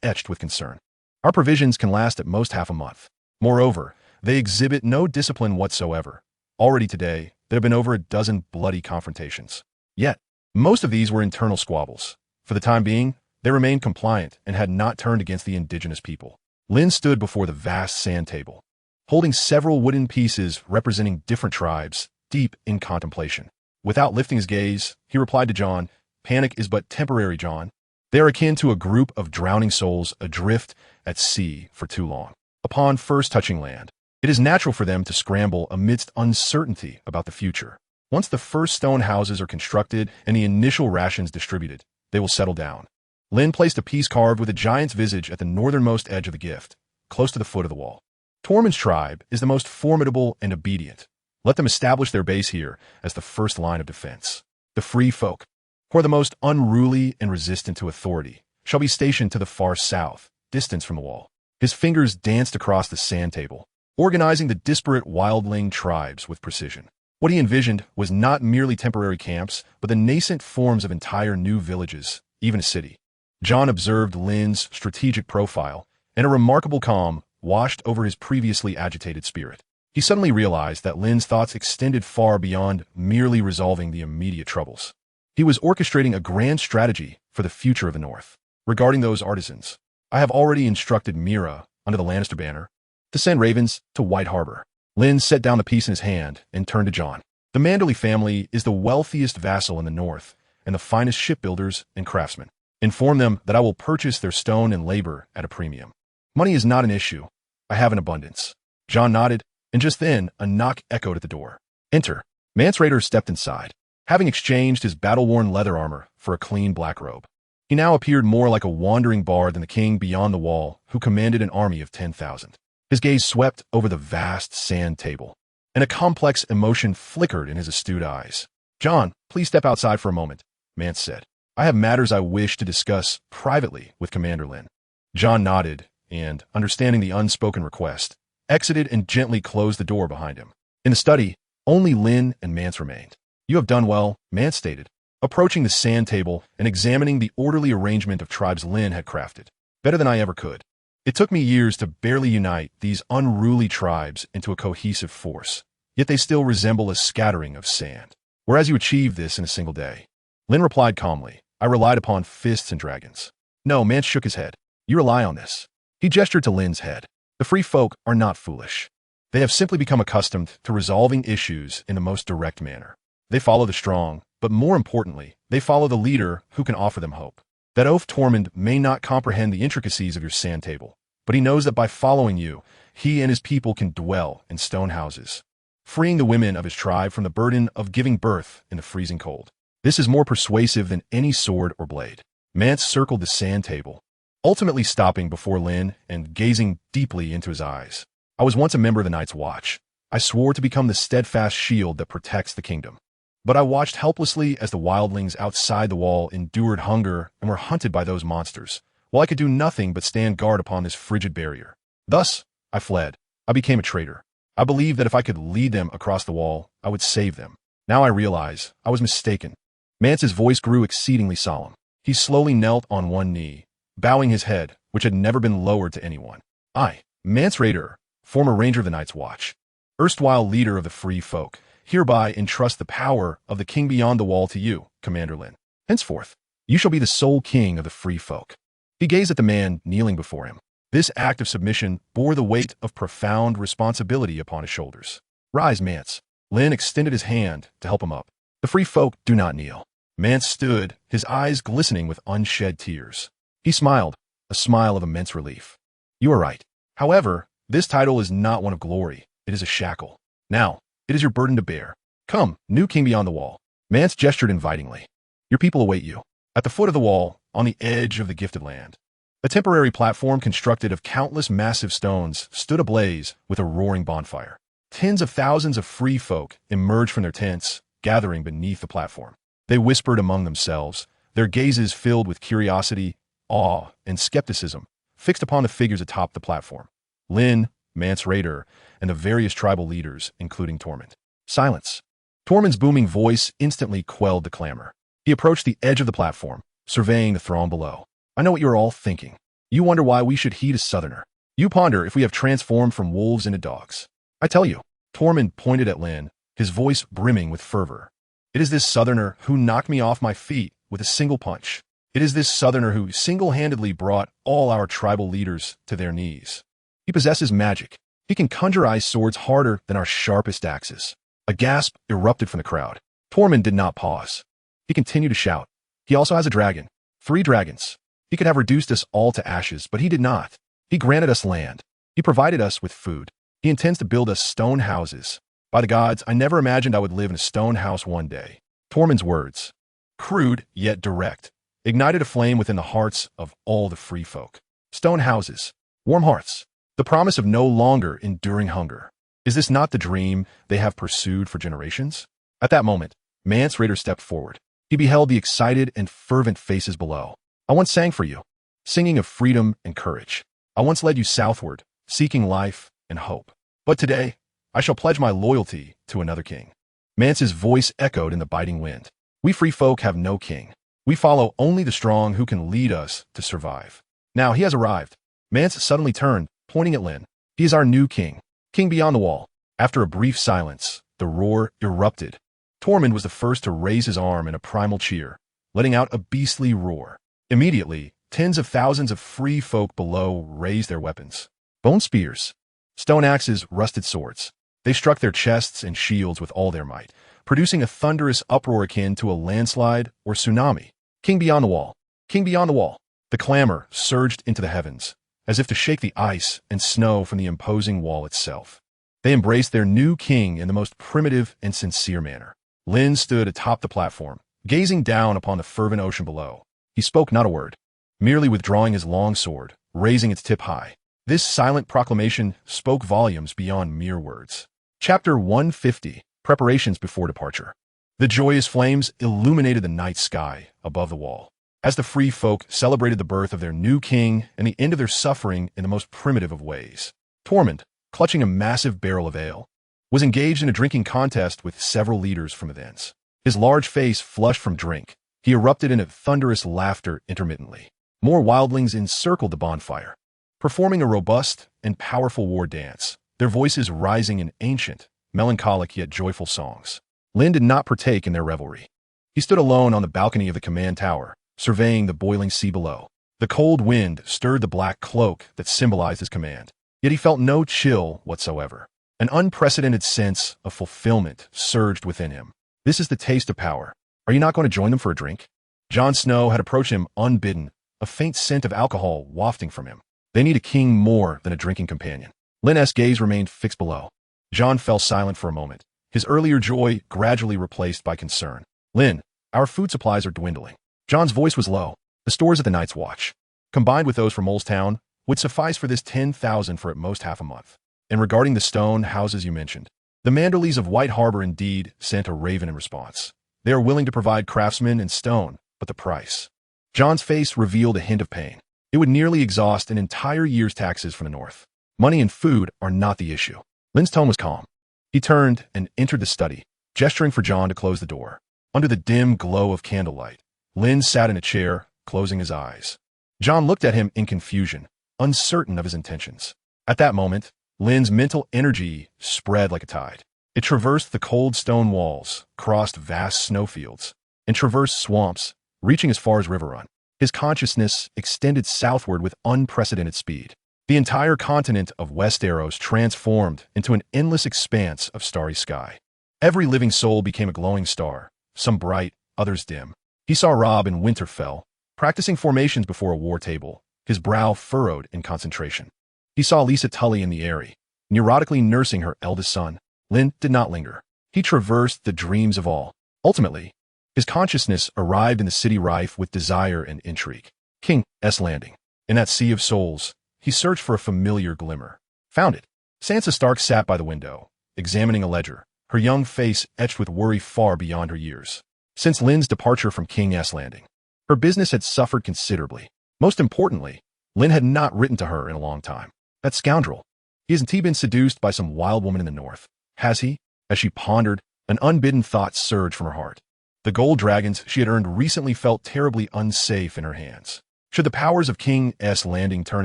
etched with concern. Our provisions can last at most half a month. Moreover, they exhibit no discipline whatsoever. Already today, there have been over a dozen bloody confrontations. Yet, most of these were internal squabbles. For the time being, they remained compliant and had not turned against the indigenous people. Lynn stood before the vast sand table, holding several wooden pieces representing different tribes, deep in contemplation. Without lifting his gaze, he replied to Jon, "Panic is but temporary, Jon. They are akin to a group of drowning souls adrift at sea for too long. Upon first touching land, it is natural for them to scramble amidst uncertainty about the future. Once the first stone houses are constructed and the initial rations distributed, they will settle down." Lynn placed a piece carved with a giant's visage at the northernmost edge of the gift, close to the foot of the wall. "Tormund's tribe is the most formidable and obedient. Let them establish their base here as the first line of defense. The free folk, who are the most unruly and resistant to authority, shall be stationed to the far south, distance from the wall." His fingers danced across the sand table, organizing the disparate wildling tribes with precision. What he envisioned was not merely temporary camps, but the nascent forms of entire new villages, even a city. Jon observed Lynn's strategic profile, and a remarkable calm washed over his previously agitated spirit. He suddenly realized that Lynn's thoughts extended far beyond merely resolving the immediate troubles. He was orchestrating a grand strategy for the future of the North. "Regarding those artisans, I have already instructed Mira, under the Lannister banner, to send ravens to White Harbor." Lynn set down the piece in his hand and turned to Jon. "The Manderley family is the wealthiest vassal in the North and the finest shipbuilders and craftsmen. Inform them that I will purchase their stone and labor at a premium. Money is not an issue. I have an abundance." Jon nodded, and just then a knock echoed at the door. "Enter." Mance Rayder stepped inside, having exchanged his battle-worn leather armor for a clean black robe. He now appeared more like a wandering bard than the king beyond the wall who commanded an army of 10,000. His gaze swept over the vast sand table, and a complex emotion flickered in his astute eyes. "Jon, please step outside for a moment," Mance said. "I have matters I wish to discuss privately with Commander Lynn." Jon nodded, and, understanding the unspoken request, exited and gently closed the door behind him. In the study, only Lynn and Mance remained. "You have done well," Mance stated, approaching the sand table and examining the orderly arrangement of tribes Lynn had crafted. "Better than I ever could. It took me years to barely unite these unruly tribes into a cohesive force, yet they still resemble a scattering of sand. Whereas you achieved this in a single day." Lynn replied calmly, "I relied upon fists and dragons." "No," Mance shook his head. "You rely on this." He gestured to Lynn's head. "The free folk are not foolish. They have simply become accustomed to resolving issues in the most direct manner. They follow the strong, but more importantly, they follow the leader who can offer them hope. That oaf Tormund may not comprehend the intricacies of your sand table, but he knows that by following you, he and his people can dwell in stone houses, freeing the women of his tribe from the burden of giving birth in the freezing cold. This is more persuasive than any sword or blade." Mance circled the sand table, ultimately stopping before Lynn and gazing deeply into his eyes. "I was once a member of the Night's Watch. I swore to become the steadfast shield that protects the kingdom. But I watched helplessly as the wildlings outside the wall endured hunger and were hunted by those monsters, while I could do nothing but stand guard upon this frigid barrier. Thus, I fled. I became a traitor. I believed that if I could lead them across the wall, I would save them. Now I realize I was mistaken." Mance's voice grew exceedingly solemn. He slowly knelt on one knee, bowing his head, which had never been lowered to anyone. "I, Mance Rayder, former ranger of the Night's Watch, erstwhile leader of the free folk, hereby entrust the power of the king beyond the wall to you, Commander Lynn. Henceforth, you shall be the sole king of the free folk." He gazed at the man kneeling before him. This act of submission bore the weight of profound responsibility upon his shoulders. "Rise, Mance." Lynn extended his hand to help him up. "The free folk do not kneel." Mance stood, his eyes glistening with unshed tears. He smiled, a smile of immense relief. "You are right. However, this title is not one of glory. It is a shackle. Now, it is your burden to bear. Come, new king beyond the wall." Mance gestured invitingly. "Your people await you. At the foot of the wall, on the edge of the gifted land." A temporary platform constructed of countless massive stones stood ablaze with a roaring bonfire. Tens of thousands of free folk emerged from their tents, gathering beneath the platform. They whispered among themselves, their gazes filled with curiosity, awe, and skepticism, fixed upon the figures atop the platform. Lynn, Mance Rayder, and the various tribal leaders, including Tormund. Silence. Tormund's booming voice instantly quelled the clamor. He approached the edge of the platform, surveying the throng below. I know what you're all thinking. You wonder why we should heed a southerner. You ponder if we have transformed from wolves into dogs. I tell you, Tormund pointed at Lynn, his voice brimming with fervor. It is this southerner who knocked me off my feet with a single punch. It is this southerner who single-handedly brought all our tribal leaders to their knees. He possesses magic. He can conjure ice swords harder than our sharpest axes. A gasp erupted from the crowd. Tormund did not pause. He continued to shout. He also has a dragon. 3 dragons. He could have reduced us all to ashes, but he did not. He granted us land. He provided us with food. He intends to build us stone houses. By the gods, I never imagined I would live in a stone house one day. Tormund's words, crude yet direct, ignited a flame within the hearts of all the free folk. Stone houses, warm hearts, the promise of no longer enduring hunger. Is this not the dream they have pursued for generations? At that moment, Mance Rayder stepped forward. He beheld the excited and fervent faces below. I once sang for you, singing of freedom and courage. I once led you southward, seeking life and hope. But today, I shall pledge my loyalty to another king. Mance's voice echoed in the biting wind. We free folk have no king. We follow only the strong who can lead us to survive. Now he has arrived. Mance suddenly turned, pointing at Lynn. He is our new king, king beyond the wall. After a brief silence, the roar erupted. Tormund was the first to raise his arm in a primal cheer, letting out a beastly roar. Immediately, tens of thousands of free folk below raised their weapons. Bone spears, stone axes, rusted swords. They struck their chests and shields with all their might, producing a thunderous uproar akin to a landslide or tsunami. King beyond the wall, king beyond the wall. The clamor surged into the heavens, as if to shake the ice and snow from the imposing wall itself. They embraced their new king in the most primitive and sincere manner. Lynn stood atop the platform, gazing down upon the fervent ocean below. He spoke not a word, merely withdrawing his long sword, raising its tip high. This silent proclamation spoke volumes beyond mere words. Chapter 150, Preparations Before Departure. The joyous flames illuminated the night sky above the wall, as the free folk celebrated the birth of their new king and the end of their suffering in the most primitive of ways. Tormund, clutching a massive barrel of ale, was engaged in a drinking contest with several leaders from the thence. His large face flushed from drink. He erupted into thunderous laughter intermittently. More wildlings encircled the bonfire, performing a robust and powerful war dance, their voices rising in ancient, melancholic yet joyful songs. Lynn did not partake in their revelry. He stood alone on the balcony of the command tower, surveying the boiling sea below. The cold wind stirred the black cloak that symbolized his command, yet he felt no chill whatsoever. An unprecedented sense of fulfillment surged within him. This is the taste of power. Are you not going to join them for a drink? Jon Snow had approached him unbidden, a faint scent of alcohol wafting from him. They need a king more than a drinking companion. Lynn's gaze remained fixed below. Jon fell silent for a moment, his earlier joy gradually replaced by concern. Lynn, our food supplies are dwindling. Jon's voice was low. The stores at the Night's Watch, combined with those from Molestown, would suffice for this 10,000 for at most half a month. And regarding the stone houses you mentioned, the Manderleys of White Harbor indeed sent a raven in response. They are willing to provide craftsmen and stone, but the price. Jon's face revealed a hint of pain. It would nearly exhaust an entire year's taxes from the north. Money and food are not the issue. Lynn's tone was calm. He turned and entered the study, gesturing for Jon to close the door. Under the dim glow of candlelight, Lynn sat in a chair, closing his eyes. Jon looked at him in confusion, uncertain of his intentions. At that moment, Lynn's mental energy spread like a tide. It traversed the cold stone walls, crossed vast snowfields, and traversed swamps, reaching as far as River Run. His consciousness extended southward with unprecedented speed. The entire continent of Westeros transformed into an endless expanse of starry sky. Every living soul became a glowing star, some bright, others dim. He saw Robb in Winterfell, practicing formations before a war table, his brow furrowed in concentration. He saw Lisa Tully in the Eyrie, neurotically nursing her eldest son. Lynn did not linger. He traversed the dreams of all. Ultimately, his consciousness arrived in the city rife with desire and intrigue. King's Landing. In that sea of souls, he searched for a familiar glimmer. Found it. Sansa Stark sat by the window, examining a ledger, her young face etched with worry far beyond her years. Since Lynn's departure from King's Landing, Her business had suffered considerably. Most importantly, Lynn had not written to her in a long time. That scoundrel. Hasn't he been seduced by some wild woman in the north? Has he? As she pondered, an unbidden thought surged from her heart. The gold dragons she had earned recently felt terribly unsafe in her hands. Should the powers of King S. Landing turn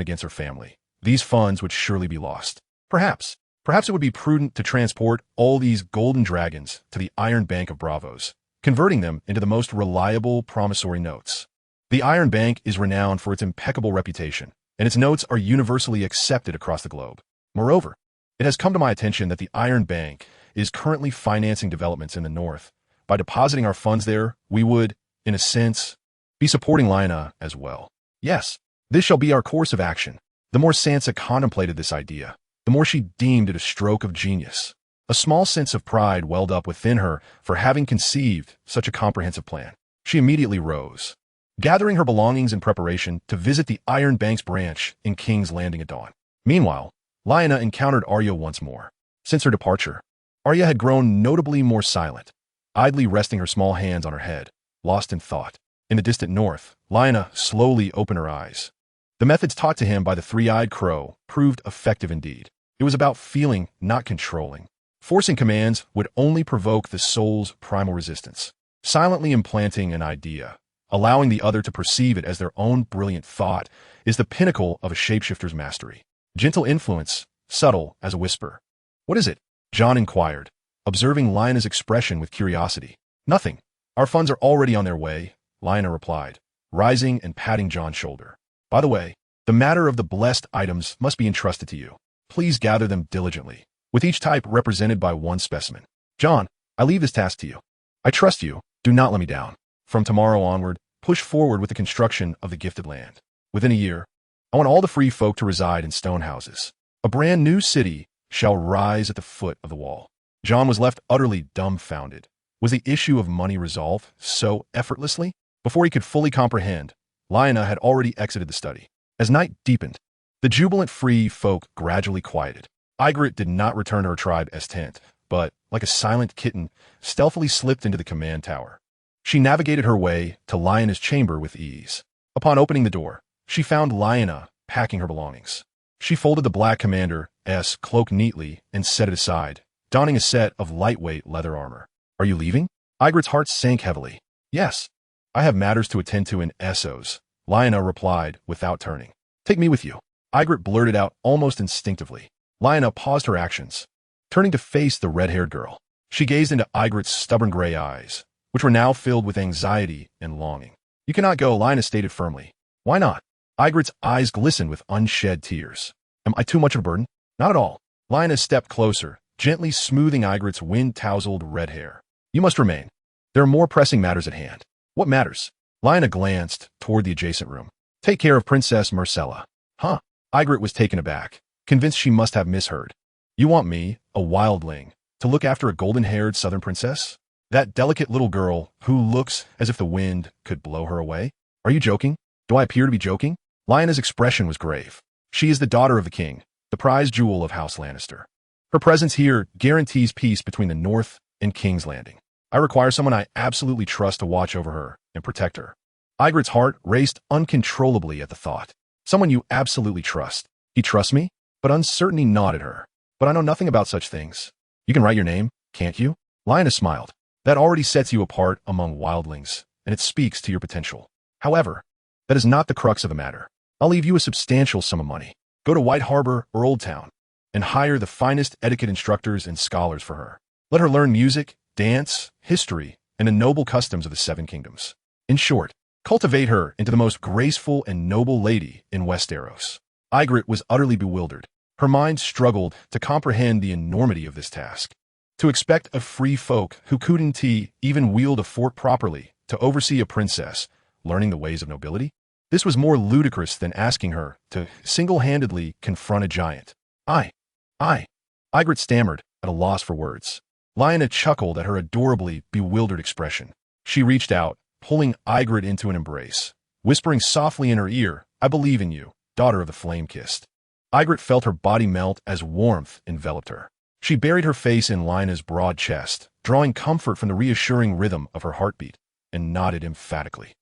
against her family, these funds would surely be lost. Perhaps it would be prudent to transport all these golden dragons to the Iron Bank of Bravos, converting them into the most reliable promissory notes. The Iron Bank is renowned for its impeccable reputation, and its notes are universally accepted across the globe. Moreover, it has come to my attention that the Iron Bank is currently financing developments in the north. By depositing our funds there, we would, in a sense, be supporting Lyanna as well. Yes, this shall be our course of action. The more Sansa contemplated this idea, the more she deemed it a stroke of genius. A small sense of pride welled up within her for having conceived such a comprehensive plan. She immediately rose, gathering her belongings in preparation to visit the Iron Bank's branch in King's Landing at dawn. Meanwhile, Lyanna encountered Arya once more. Since her departure, Arya had grown notably more silent, idly resting her small hands on her head, lost in thought. In the distant north, Lyanna slowly opened her eyes. The methods taught to him by the three-eyed crow proved effective indeed. It was about feeling, not controlling. Forcing commands would only provoke the soul's primal resistance. Silently implanting an idea, allowing the other to perceive it as their own brilliant thought, is the pinnacle of a shapeshifter's mastery. Gentle influence, subtle as a whisper. What is it? Jon inquired, observing Lyanna's expression with curiosity. Nothing. Our funds are already on their way, Lyanna replied, rising and patting Jon's shoulder. By the way, the matter of the blessed items must be entrusted to you. Please gather them diligently, with each type represented by one specimen. Jon, I leave this task to you. I trust you. Do not let me down. From tomorrow onward, push forward with the construction of the gifted land. Within a year, I want all the free folk to reside in stone houses. A brand new city shall rise at the foot of the wall. Jon was left utterly dumbfounded. Was the issue of money resolved so effortlessly? Before he could fully comprehend, Lyanna had already exited the study. As night deepened, the jubilant free folk gradually quieted. Ygritte did not return to her tribe as tent, but, like a silent kitten, stealthily slipped into the command tower. She navigated her way to Lyanna's chamber with ease. Upon opening the door, she found Lyanna packing her belongings. She folded the Black Commander's cloak neatly and set it aside, donning a set of lightweight leather armor. Are you leaving? Ygritte's heart sank heavily. Yes. I have matters to attend to in Essos, Lyanna replied without turning. Take me with you. Ygritte blurted out almost instinctively. Lyanna paused her actions, turning to face the red-haired girl. She gazed into Ygritte's stubborn gray eyes, which were now filled with anxiety and longing. You cannot go, Lyanna stated firmly. Why not? Ygritte's eyes glistened with unshed tears. Am I too much of a burden? Not at all. Lyanna stepped closer, gently smoothing Ygritte's wind-tousled red hair. You must remain. There are more pressing matters at hand. What matters? Lyanna glanced toward the adjacent room. Take care of Princess Myrcella. Huh? Ygritte was taken aback, convinced she must have misheard. You want me, a wildling, to look after a golden-haired southern princess? That delicate little girl who looks as if the wind could blow her away? Are you joking? Do I appear to be joking? Lyanna's expression was grave. She is the daughter of the king, the prized jewel of House Lannister. Her presence here guarantees peace between the North and King's Landing. I require someone I absolutely trust to watch over her and protect her. Ygritte's heart raced uncontrollably at the thought. Someone you absolutely trust. He trusts me? But uncertainty gnawed at her. But I know nothing about such things. You can write your name, can't you? Lyanna smiled. That already sets you apart among wildlings, and it speaks to your potential. However, that is not the crux of the matter. I'll leave you a substantial sum of money. Go to White Harbor or Old Town, and hire the finest etiquette instructors and scholars for her. Let her learn music, dance, history, and the noble customs of the Seven Kingdoms. In short, cultivate her into the most graceful and noble lady in Westeros. Ygritte was utterly bewildered. Her mind struggled to comprehend the enormity of this task. To expect a free folk who couldn't even wield a fork properly to oversee a princess, learning the ways of nobility? This was more ludicrous than asking her to single-handedly confront a giant. Ygritte stammered, at a loss for words. Lyanna chuckled at her adorably bewildered expression. She reached out, pulling Ygritte into an embrace, whispering softly in her ear, I believe in you, daughter of the flame-kissed. Ygritte felt her body melt as warmth enveloped her. She buried her face in Lyanna's broad chest, drawing comfort from the reassuring rhythm of her heartbeat, and nodded emphatically.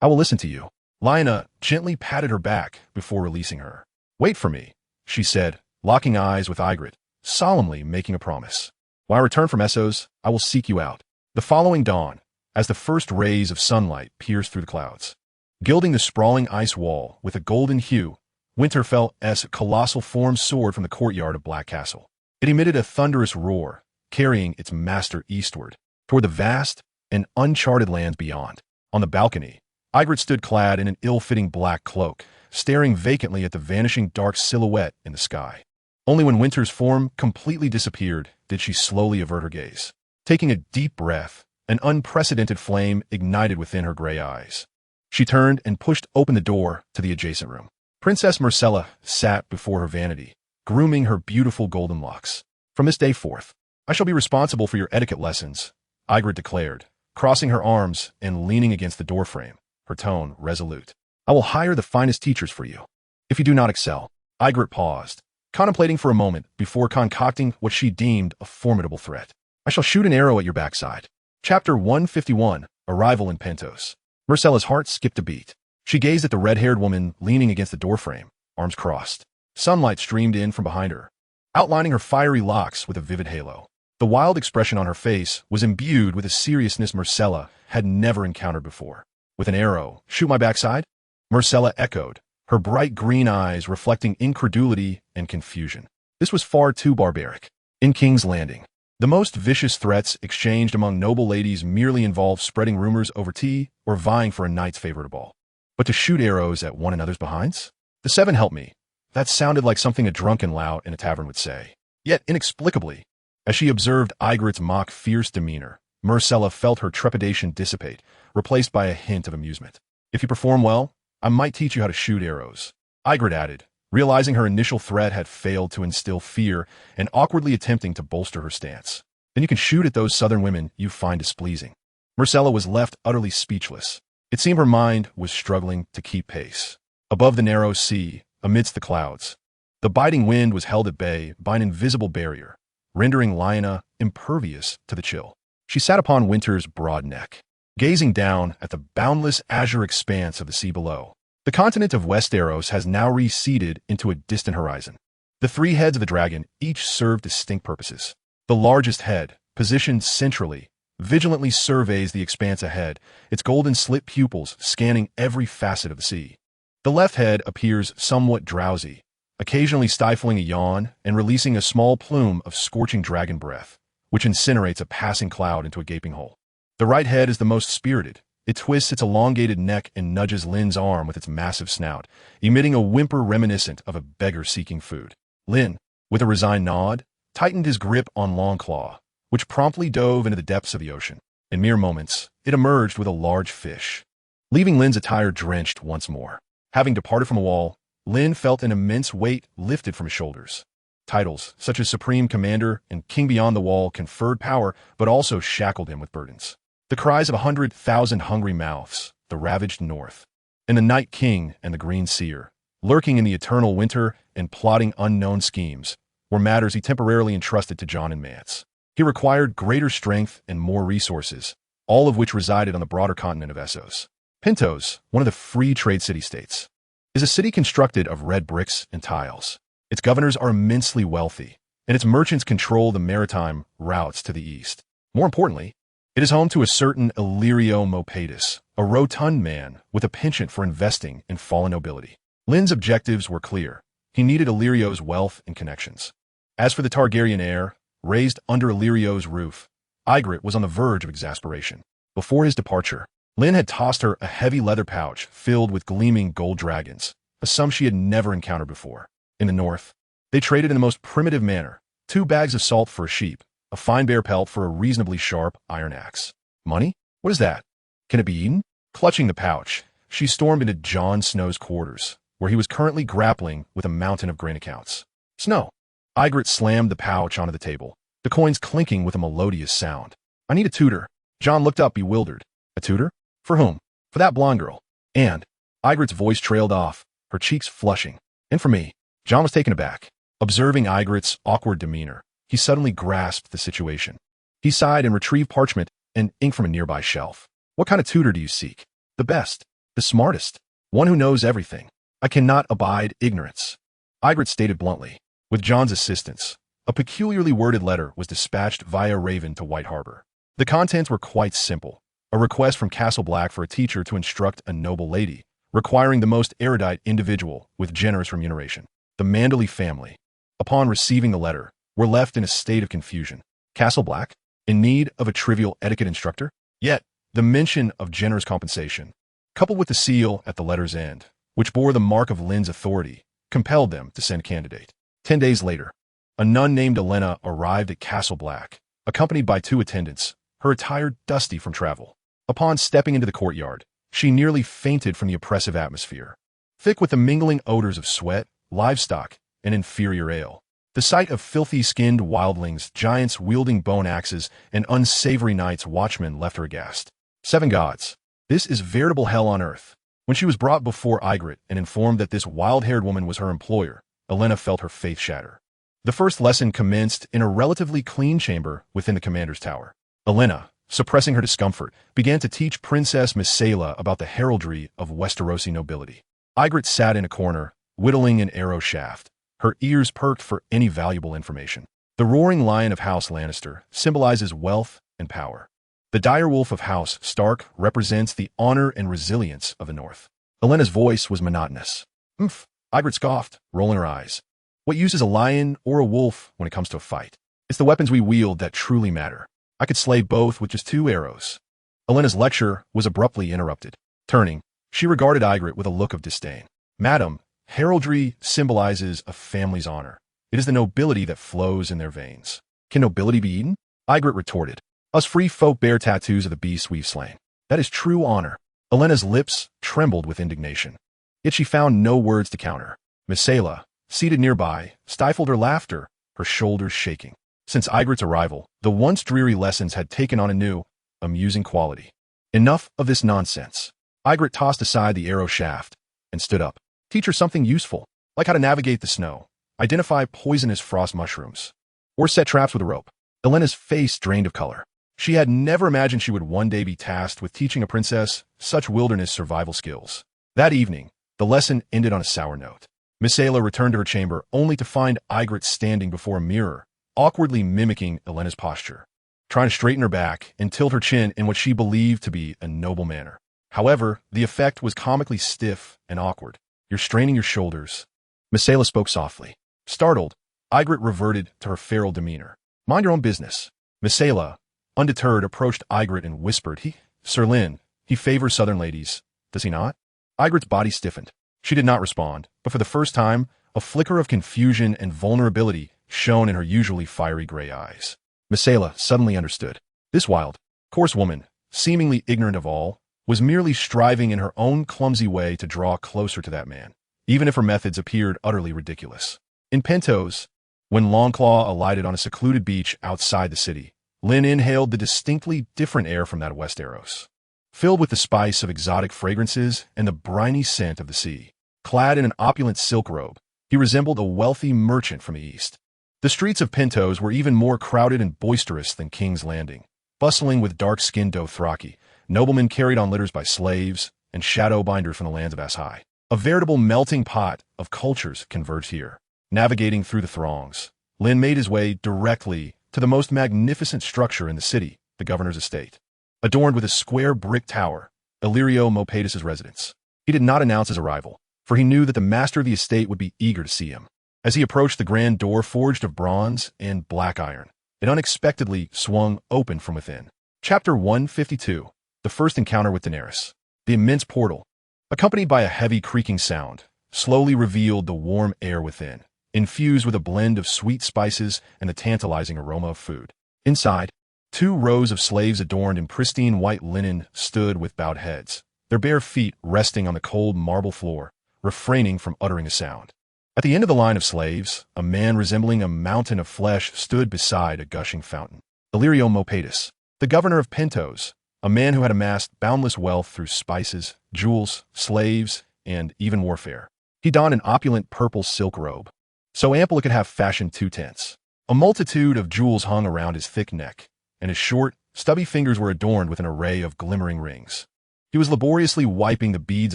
I will listen to you. Lynn gently patted her back before releasing her. Wait for me, she said, locking eyes with Ygritte, solemnly making a promise. When I return from Essos, I will seek you out. The following dawn, as the first rays of sunlight pierced through the clouds, gilding the sprawling ice wall with a golden hue, Winterfell's colossal form soared from the courtyard of Black Castle. It emitted a thunderous roar, carrying its master eastward, toward the vast and uncharted lands beyond. On the balcony, Ygritte stood clad in an ill-fitting black cloak, staring vacantly at the vanishing dark silhouette in the sky. Only when Winter's form completely disappeared did she slowly avert her gaze. Taking a deep breath, an unprecedented flame ignited within her gray eyes. She turned and pushed open the door to the adjacent room. Princess Myrcella sat before her vanity, grooming her beautiful golden locks. From this day forth, I shall be responsible for your etiquette lessons, Ygritte declared, crossing her arms and leaning against the doorframe, her tone resolute. I will hire the finest teachers for you. If you do not excel, Ygritte paused, contemplating for a moment before concocting what she deemed a formidable threat. I shall shoot an arrow at your backside. Chapter 151, Arrival in Pentos. Myrcella's heart skipped a beat. She gazed at the red-haired woman leaning against the doorframe, arms crossed. Sunlight streamed in from behind her, outlining her fiery locks with a vivid halo. The wild expression on her face was imbued with a seriousness Myrcella had never encountered before. With an arrow, shoot my backside? Myrcella echoed, her bright green eyes reflecting incredulity and confusion. This was far too barbaric. In King's Landing, the most vicious threats exchanged among noble ladies merely involved spreading rumors over tea or vying for a knight's favorite ball. But to shoot arrows at one another's behinds? The seven help me. That sounded like something a drunken lout in a tavern would say. Yet, inexplicably, as she observed Ygritte's mock fierce demeanor, Myrcella felt her trepidation dissipate, replaced by a hint of amusement. If you perform well, I might teach you how to shoot arrows, Ygritte added, realizing her initial threat had failed to instill fear and awkwardly attempting to bolster her stance. Then you can shoot at those southern women you find displeasing. Myrcella was left utterly speechless. It seemed her mind was struggling to keep pace. Above the narrow sea, amidst the clouds, the biting wind was held at bay by an invisible barrier, rendering Lyanna impervious to the chill. She sat upon Winter's broad neck, gazing down at the boundless azure expanse of the sea below. The continent of Westeros has now receded into a distant horizon. The three heads of the dragon each serve distinct purposes. The largest head, positioned centrally, vigilantly surveys the expanse ahead, its golden slit pupils scanning every facet of the sea. The left head appears somewhat drowsy, occasionally stifling a yawn and releasing a small plume of scorching dragon breath, which incinerates a passing cloud into a gaping hole. The right head is the most spirited. It twists its elongated neck and nudges Lynn's arm with its massive snout, emitting a whimper reminiscent of a beggar seeking food. Lynn, with a resigned nod, tightened his grip on Longclaw, which promptly dove into the depths of the ocean. In mere moments, it emerged with a large fish, leaving Lynn's attire drenched once more. Having departed from the wall, Lynn felt an immense weight lifted from his shoulders. Titles, such as Supreme Commander and King Beyond the Wall, conferred power, but also shackled him with burdens. The cries of 100,000 hungry mouths, the ravaged north, and the Night King and the Green Seer, lurking in the eternal winter and plotting unknown schemes, were matters he temporarily entrusted to Jon and Mance. He required greater strength and more resources, all of which resided on the broader continent of Essos. Pentos, one of the free trade city-states, is a city constructed of red bricks and tiles. Its governors are immensely wealthy, and its merchants control the maritime routes to the east. More importantly, it is home to a certain Illyrio Mopatis, a rotund man with a penchant for investing in fallen nobility. Lynn's objectives were clear. He needed Illyrio's wealth and connections. As for the Targaryen heir, raised under Illyrio's roof, Ygritte was on the verge of exasperation. Before his departure, Lynn had tossed her a heavy leather pouch filled with gleaming gold dragons, a sum she had never encountered before. In the north, they traded in the most primitive manner, 2 bags of salt for a sheep, a fine bear pelt for a reasonably sharp iron axe. Money? What is that? Can it be eaten? Clutching the pouch, she stormed into Jon Snow's quarters, where he was currently grappling with a mountain of grain accounts. Snow. Ygritte slammed the pouch onto the table, the coins clinking with a melodious sound. I need a tutor. Jon looked up bewildered. A tutor? For whom? For that blonde girl. And Ygritte's voice trailed off, her cheeks flushing. And for me. Jon was taken aback. Observing Ygritte's awkward demeanor, he suddenly grasped the situation. He sighed and retrieved parchment and ink from a nearby shelf. What kind of tutor do you seek? The best. The smartest. One who knows everything. I cannot abide ignorance. Ygritte stated bluntly. With Jon's assistance, a peculiarly worded letter was dispatched via Raven to White Harbor. The contents were quite simple. A request from Castle Black for a teacher to instruct a noble lady, requiring the most erudite individual with generous remuneration. The Manderley family, upon receiving the letter, were left in a state of confusion. Castle Black? In need of a trivial etiquette instructor? Yet, the mention of generous compensation, coupled with the seal at the letter's end, which bore the mark of Lynn's authority, compelled them to send a candidate. 10 days later, a nun named Elena arrived at Castle Black, accompanied by 2 attendants, her attire dusty from travel. Upon stepping into the courtyard, she nearly fainted from the oppressive atmosphere, thick with the mingling odors of sweat, livestock, and inferior ale. The sight of filthy-skinned wildlings, giants wielding bone axes, and unsavory knights watchmen left her aghast. 7 gods. This is veritable hell on earth. When she was brought before Ygritte and informed that this wild-haired woman was her employer, Elena felt her faith shatter. The first lesson commenced in a relatively clean chamber within the commander's tower. Elena, suppressing her discomfort, began to teach Princess Missela about the heraldry of Westerosi nobility. Ygritte sat in a corner, whittling an arrow shaft, her ears perked for any valuable information. The roaring lion of House Lannister symbolizes wealth and power. The dire wolf of House Stark represents the honor and resilience of the North. Elena's voice was monotonous. Umph, Ygritte scoffed, rolling her eyes. What use is a lion or a wolf when it comes to a fight? It's the weapons we wield that truly matter. I could slay both with just 2 arrows. Elena's lecture was abruptly interrupted. Turning, she regarded Ygritte with a look of disdain. Madam, heraldry symbolizes a family's honor. It is the nobility that flows in their veins. Can nobility be eaten? Ygritte retorted. Us free folk bear tattoos of the beasts we've slain. That is true honor. Elena's lips trembled with indignation. Yet she found no words to counter. Missela, seated nearby, stifled her laughter, her shoulders shaking. Since Ygritte's arrival, the once dreary lessons had taken on a new, amusing quality. Enough of this nonsense. Ygritte tossed aside the arrow shaft and stood up. Teach her something useful, like how to navigate the snow, identify poisonous frost mushrooms, or set traps with a rope. Elena's face drained of color. She had never imagined she would one day be tasked with teaching a princess such wilderness survival skills. That evening, the lesson ended on a sour note. Missela returned to her chamber only to find Ygritte standing before a mirror, awkwardly mimicking Elena's posture, trying to straighten her back and tilt her chin in what she believed to be a noble manner. However, the effect was comically stiff and awkward. You're straining your shoulders. Missela spoke softly. Startled, Ygritte reverted to her feral demeanor. Mind your own business. Missela, undeterred, approached Ygritte and whispered, Sir Lynn, he favors southern ladies, does he not? Ygritte's body stiffened. She did not respond, but for the first time, a flicker of confusion and vulnerability shone in her usually fiery gray eyes. Missela suddenly understood. This wild, coarse woman, seemingly ignorant of all, was merely striving in her own clumsy way to draw closer to that man, even if her methods appeared utterly ridiculous. In Pentos, when Longclaw alighted on a secluded beach outside the city, Lynn inhaled the distinctly different air from that of Westeros, filled with the spice of exotic fragrances and the briny scent of the sea. Clad in an opulent silk robe, he resembled a wealthy merchant from the east. The streets of Pentos were even more crowded and boisterous than King's Landing, bustling with dark-skinned Dothraki, noblemen carried on litters by slaves, and shadow-binders from the lands of Ashai. A veritable melting pot of cultures converged here. Navigating through the throngs, Lynn made his way directly to the most magnificent structure in the city, the governor's estate. Adorned with a square brick tower, Illyrio Mopatis' residence. He did not announce his arrival, for he knew that the master of the estate would be eager to see him. As he approached the grand door forged of bronze and black iron, it unexpectedly swung open from within. Chapter 152. The first encounter with Daenerys. The immense portal, accompanied by a heavy creaking sound, slowly revealed the warm air within, infused with a blend of sweet spices and the tantalizing aroma of food. Inside, 2 rows of slaves adorned in pristine white linen stood with bowed heads, their bare feet resting on the cold marble floor, refraining from uttering a sound. At the end of the line of slaves, a man resembling a mountain of flesh stood beside a gushing fountain. Illyrio Mopatis, the governor of Pentos, a man who had amassed boundless wealth through spices, jewels, slaves, and even warfare. He donned an opulent purple silk robe, so ample it could have fashioned 2 tents. A multitude of jewels hung around his thick neck, and his short, stubby fingers were adorned with an array of glimmering rings. He was laboriously wiping the beads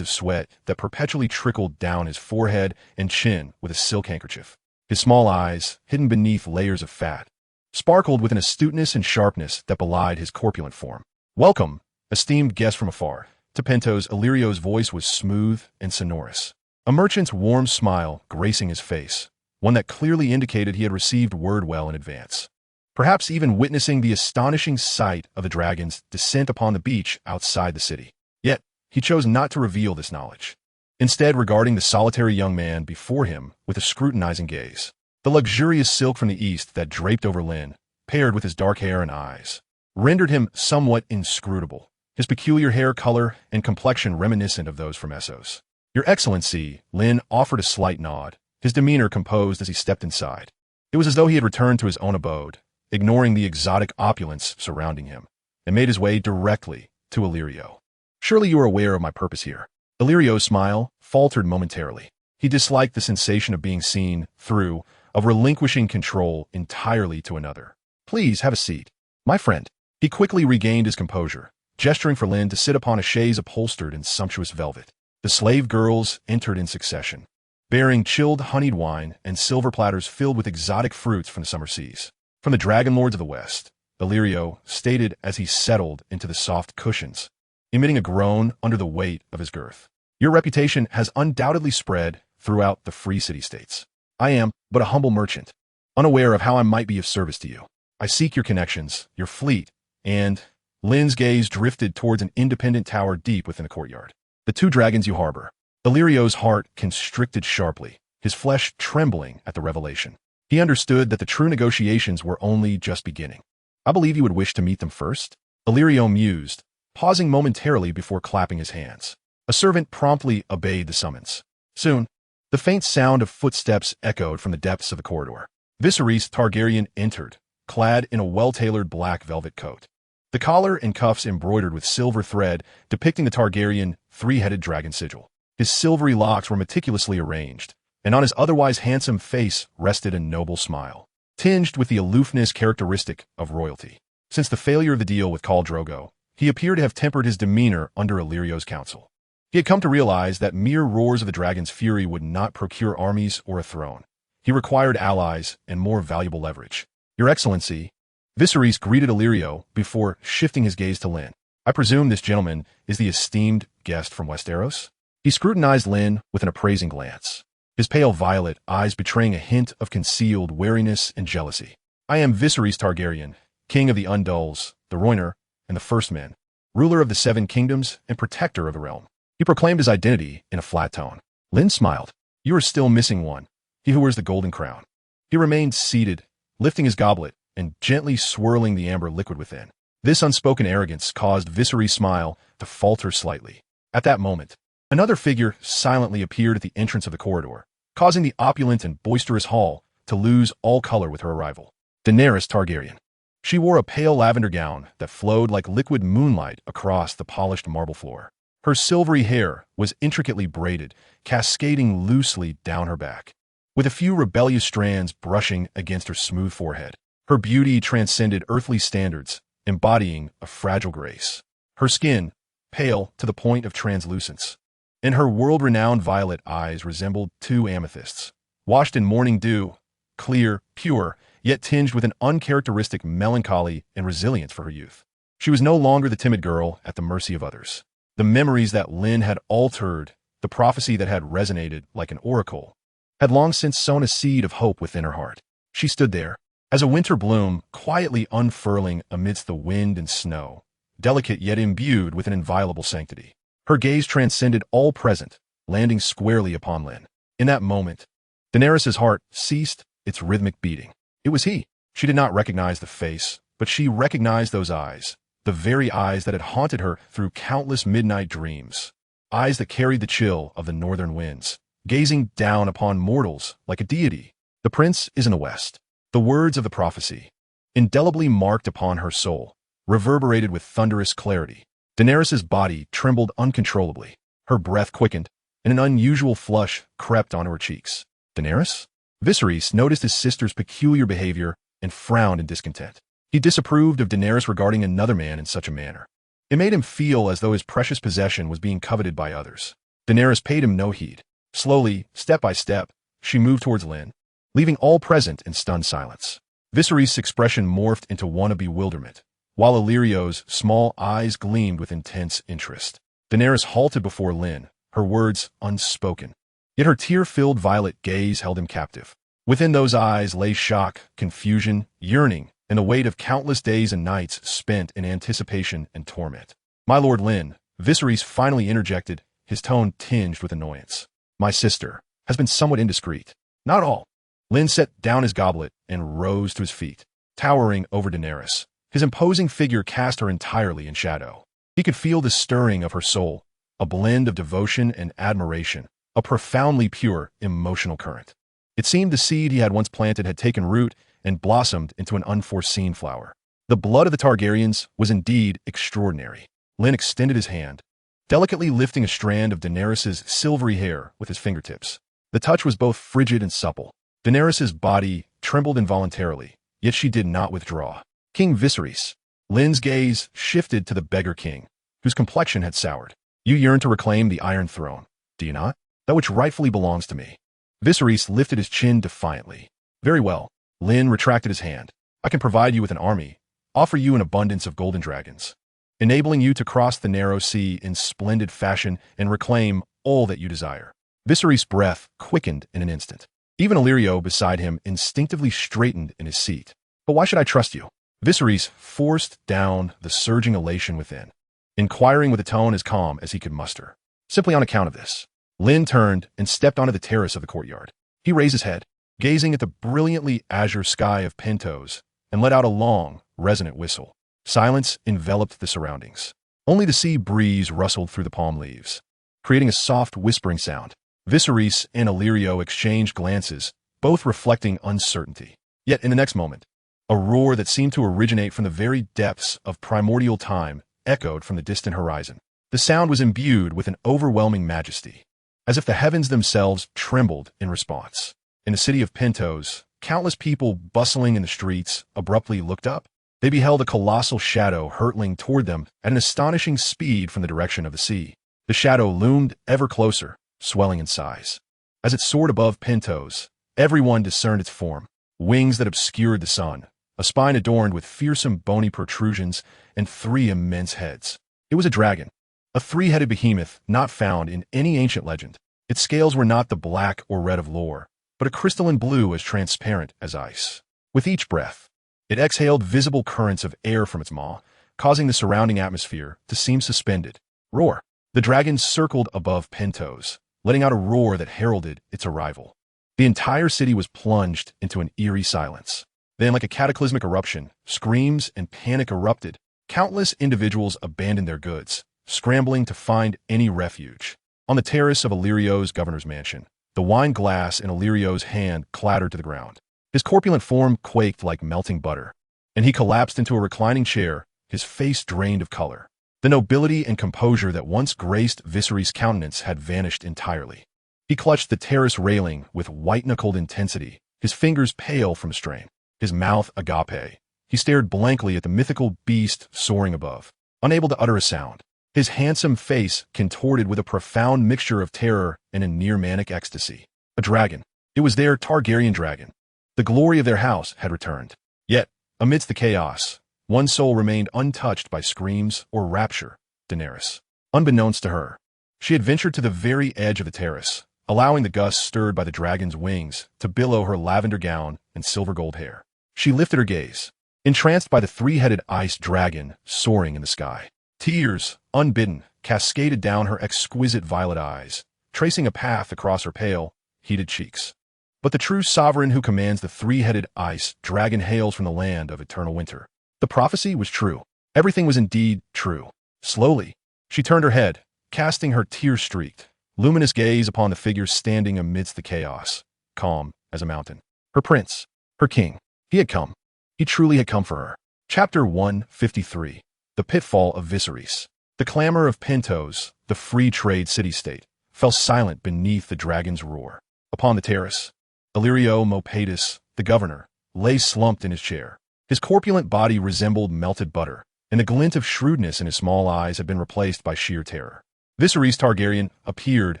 of sweat that perpetually trickled down his forehead and chin with a silk handkerchief. His small eyes, hidden beneath layers of fat, sparkled with an astuteness and sharpness that belied his corpulent form. "Welcome, esteemed guest from afar." Tepento's Illyrio's voice was smooth and sonorous, a merchant's warm smile gracing his face, one that clearly indicated he had received word well in advance, perhaps even witnessing the astonishing sight of the dragon's descent upon the beach outside the city. Yet, he chose not to reveal this knowledge, instead regarding the solitary young man before him with a scrutinizing gaze. The luxurious silk from the east that draped over Lynn, paired with his dark hair and eyes, rendered him somewhat inscrutable, his peculiar hair color and complexion reminiscent of those from Essos. "Your Excellency," Lynn offered a slight nod, his demeanor composed as he stepped inside. It was as though he had returned to his own abode, ignoring the exotic opulence surrounding him, and made his way directly to Illyrio. "Surely you are aware of my purpose here." Illyrio's smile faltered momentarily. He disliked the sensation of being seen through, of relinquishing control entirely to another. "Please have a seat, my friend." He quickly regained his composure, gesturing for Lynn to sit upon a chaise upholstered in sumptuous velvet. The slave girls entered in succession, bearing chilled honeyed wine and silver platters filled with exotic fruits from the summer seas. "From the dragon lords of the west," Illyrio stated as he settled into the soft cushions, emitting a groan under the weight of his girth. "Your reputation has undoubtedly spread throughout the free city-states. I am but a humble merchant, unaware of how I might be of service to you. I seek your connections, your fleet, and—" Lynn's gaze drifted towards an independent tower deep within the courtyard. "The two dragons you harbor." Illyrio's heart constricted sharply, his flesh trembling at the revelation. He understood that the true negotiations were only just beginning. "I believe you would wish to meet them first?" Illyrio mused, pausing momentarily before clapping his hands. A servant promptly obeyed the summons. Soon, the faint sound of footsteps echoed from the depths of the corridor. Viserys Targaryen entered, clad in a well-tailored black velvet coat, the collar and cuffs embroidered with silver thread depicting the Targaryen three-headed dragon sigil. His silvery locks were meticulously arranged, and on his otherwise handsome face rested a noble smile, tinged with the aloofness characteristic of royalty. Since the failure of the deal with Khal Drogo, he appeared to have tempered his demeanor under Illyrio's counsel. He had come to realize that mere roars of the dragon's fury would not procure armies or a throne. He required allies and more valuable leverage. "Your Excellency," Viserys greeted Illyrio before shifting his gaze to Lynn. "I presume this gentleman is the esteemed guest from Westeros?" He scrutinized Lynn with an appraising glance, his pale violet eyes betraying a hint of concealed wariness and jealousy. "I am Viserys Targaryen, king of the Undulls, the Rhoynar, and the First Men, ruler of the Seven Kingdoms and protector of the realm." He proclaimed his identity in a flat tone. Lynn smiled. "You are still missing one, he who wears the golden crown." He remained seated, lifting his goblet and gently swirling the amber liquid within. This unspoken arrogance caused Viserys' smile to falter slightly. At that moment, another figure silently appeared at the entrance of the corridor, causing the opulent and boisterous hall to lose all color with her arrival. Daenerys Targaryen. She wore a pale lavender gown that flowed like liquid moonlight across the polished marble floor. Her silvery hair was intricately braided, cascading loosely down her back, with a few rebellious strands brushing against her smooth forehead. Her beauty transcended earthly standards, embodying a fragile grace. Her skin, pale to the point of translucence, and her world-renowned violet eyes resembled two amethysts, washed in morning dew, clear, pure, yet tinged with an uncharacteristic melancholy and resilience for her youth. She was no longer the timid girl at the mercy of others. The memories that Lynn had altered, the prophecy that had resonated like an oracle, had long since sown a seed of hope within her heart. She stood there, as a winter bloom quietly unfurling amidst the wind and snow, delicate yet imbued with an inviolable sanctity. Her gaze transcended all present, landing squarely upon Lynn. In that moment, Daenerys' heart ceased its rhythmic beating. It was he. She did not recognize the face, but she recognized those eyes, the very eyes that had haunted her through countless midnight dreams, eyes that carried the chill of the northern winds, gazing down upon mortals like a deity. "The prince is in the west." The words of the prophecy, indelibly marked upon her soul, reverberated with thunderous clarity. Daenerys' body trembled uncontrollably. Her breath quickened, and an unusual flush crept onto her cheeks. "Daenerys?" Viserys noticed his sister's peculiar behavior and frowned in discontent. He disapproved of Daenerys regarding another man in such a manner. It made him feel as though his precious possession was being coveted by others. Daenerys paid him no heed. Slowly, step by step, she moved towards Lynn, leaving all present in stunned silence. Viserys' expression morphed into one of bewilderment, while Illyrio's small eyes gleamed with intense interest. Daenerys halted before Lynn, her words unspoken. Yet her tear-filled violet gaze held him captive. Within those eyes lay shock, confusion, yearning, and the weight of countless days and nights spent in anticipation and torment. "My lord Lynn," Viserys finally interjected, his tone tinged with annoyance. "My sister has been somewhat indiscreet." "Not all." Lynn set down his goblet and rose to his feet, towering over Daenerys. His imposing figure cast her entirely in shadow. He could feel the stirring of her soul, a blend of devotion and admiration, a profoundly pure, emotional current. It seemed the seed he had once planted had taken root and blossomed into an unforeseen flower. The blood of the Targaryens was indeed extraordinary. Lynn extended his hand, delicately lifting a strand of Daenerys' silvery hair with his fingertips. The touch was both frigid and supple. Daenerys' body trembled involuntarily, yet she did not withdraw. "King Viserys." Lynn's gaze shifted to the beggar king, whose complexion had soured. "You yearn to reclaim the Iron Throne, do you not? That which rightfully belongs to me." Viserys lifted his chin defiantly. "Very well." Lynn retracted his hand. "I can provide you with an army, offer you an abundance of golden dragons, enabling you to cross the narrow sea in splendid fashion and reclaim all that you desire." Viserys' breath quickened in an instant. Even Illyrio beside him instinctively straightened in his seat. "But why should I trust you?" Viserys forced down the surging elation within, inquiring with a tone as calm as he could muster. "Simply on account of this." Lynn turned and stepped onto the terrace of the courtyard. He raised his head, gazing at the brilliantly azure sky of Pentos, and let out a long, resonant whistle. Silence enveloped the surroundings. Only the sea breeze rustled through the palm leaves, creating a soft whispering sound. Viserys and Illyrio exchanged glances, both reflecting uncertainty. Yet in the next moment, a roar that seemed to originate from the very depths of primordial time echoed from the distant horizon. The sound was imbued with an overwhelming majesty, as if the heavens themselves trembled in response. In the city of Pentos, countless people bustling in the streets abruptly looked up. They beheld a colossal shadow hurtling toward them at an astonishing speed from the direction of the sea. The shadow loomed ever closer, swelling in size. As it soared above Pentos, everyone discerned its form: wings that obscured the sun, a spine adorned with fearsome bony protrusions, and 3 immense heads. It was a dragon, a 3-headed behemoth not found in any ancient legend. Its scales were not the black or red of lore, but a crystalline blue as transparent as ice. With each breath, it exhaled visible currents of air from its maw, causing the surrounding atmosphere to seem suspended. Roar! The dragon circled above Pentos, letting out a roar that heralded its arrival. The entire city was plunged into an eerie silence. Then, like a cataclysmic eruption, screams and panic erupted. Countless individuals abandoned their goods, scrambling to find any refuge. On the terrace of Illyrio's governor's mansion, the wine glass in Illyrio's hand clattered to the ground. His corpulent form quaked like melting butter, and he collapsed into a reclining chair, his face drained of color. The nobility and composure that once graced Viserys' countenance had vanished entirely. He clutched the terrace railing with white-knuckled intensity, his fingers pale from strain, his mouth agape. He stared blankly at the mythical beast soaring above, unable to utter a sound. His handsome face contorted with a profound mixture of terror and a near-manic ecstasy. A dragon. It was their Targaryen dragon. The glory of their house had returned. Yet, amidst the chaos, one soul remained untouched by screams or rapture: Daenerys. Unbeknownst to her, she had ventured to the very edge of the terrace, allowing the gusts stirred by the dragon's wings to billow her lavender gown and silver gold hair. She lifted her gaze, entranced by the 3-headed ice dragon soaring in the sky. Tears, unbidden, cascaded down her exquisite violet eyes, tracing a path across her pale, heated cheeks. But the true sovereign who commands the 3-headed ice dragon hails from the land of eternal winter. The prophecy was true. Everything was indeed true. Slowly, she turned her head, casting her tear-streaked, luminous gaze upon the figure standing amidst the chaos, calm as a mountain. Her prince, her king. He had come. He truly had come for her. Chapter 153. The Pitfall of Viserys. The clamor of Pentos, the free trade city-state, fell silent beneath the dragon's roar. Upon the terrace, Illyrio Mopatis, the governor, lay slumped in his chair. His corpulent body resembled melted butter, and the glint of shrewdness in his small eyes had been replaced by sheer terror. Viserys Targaryen appeared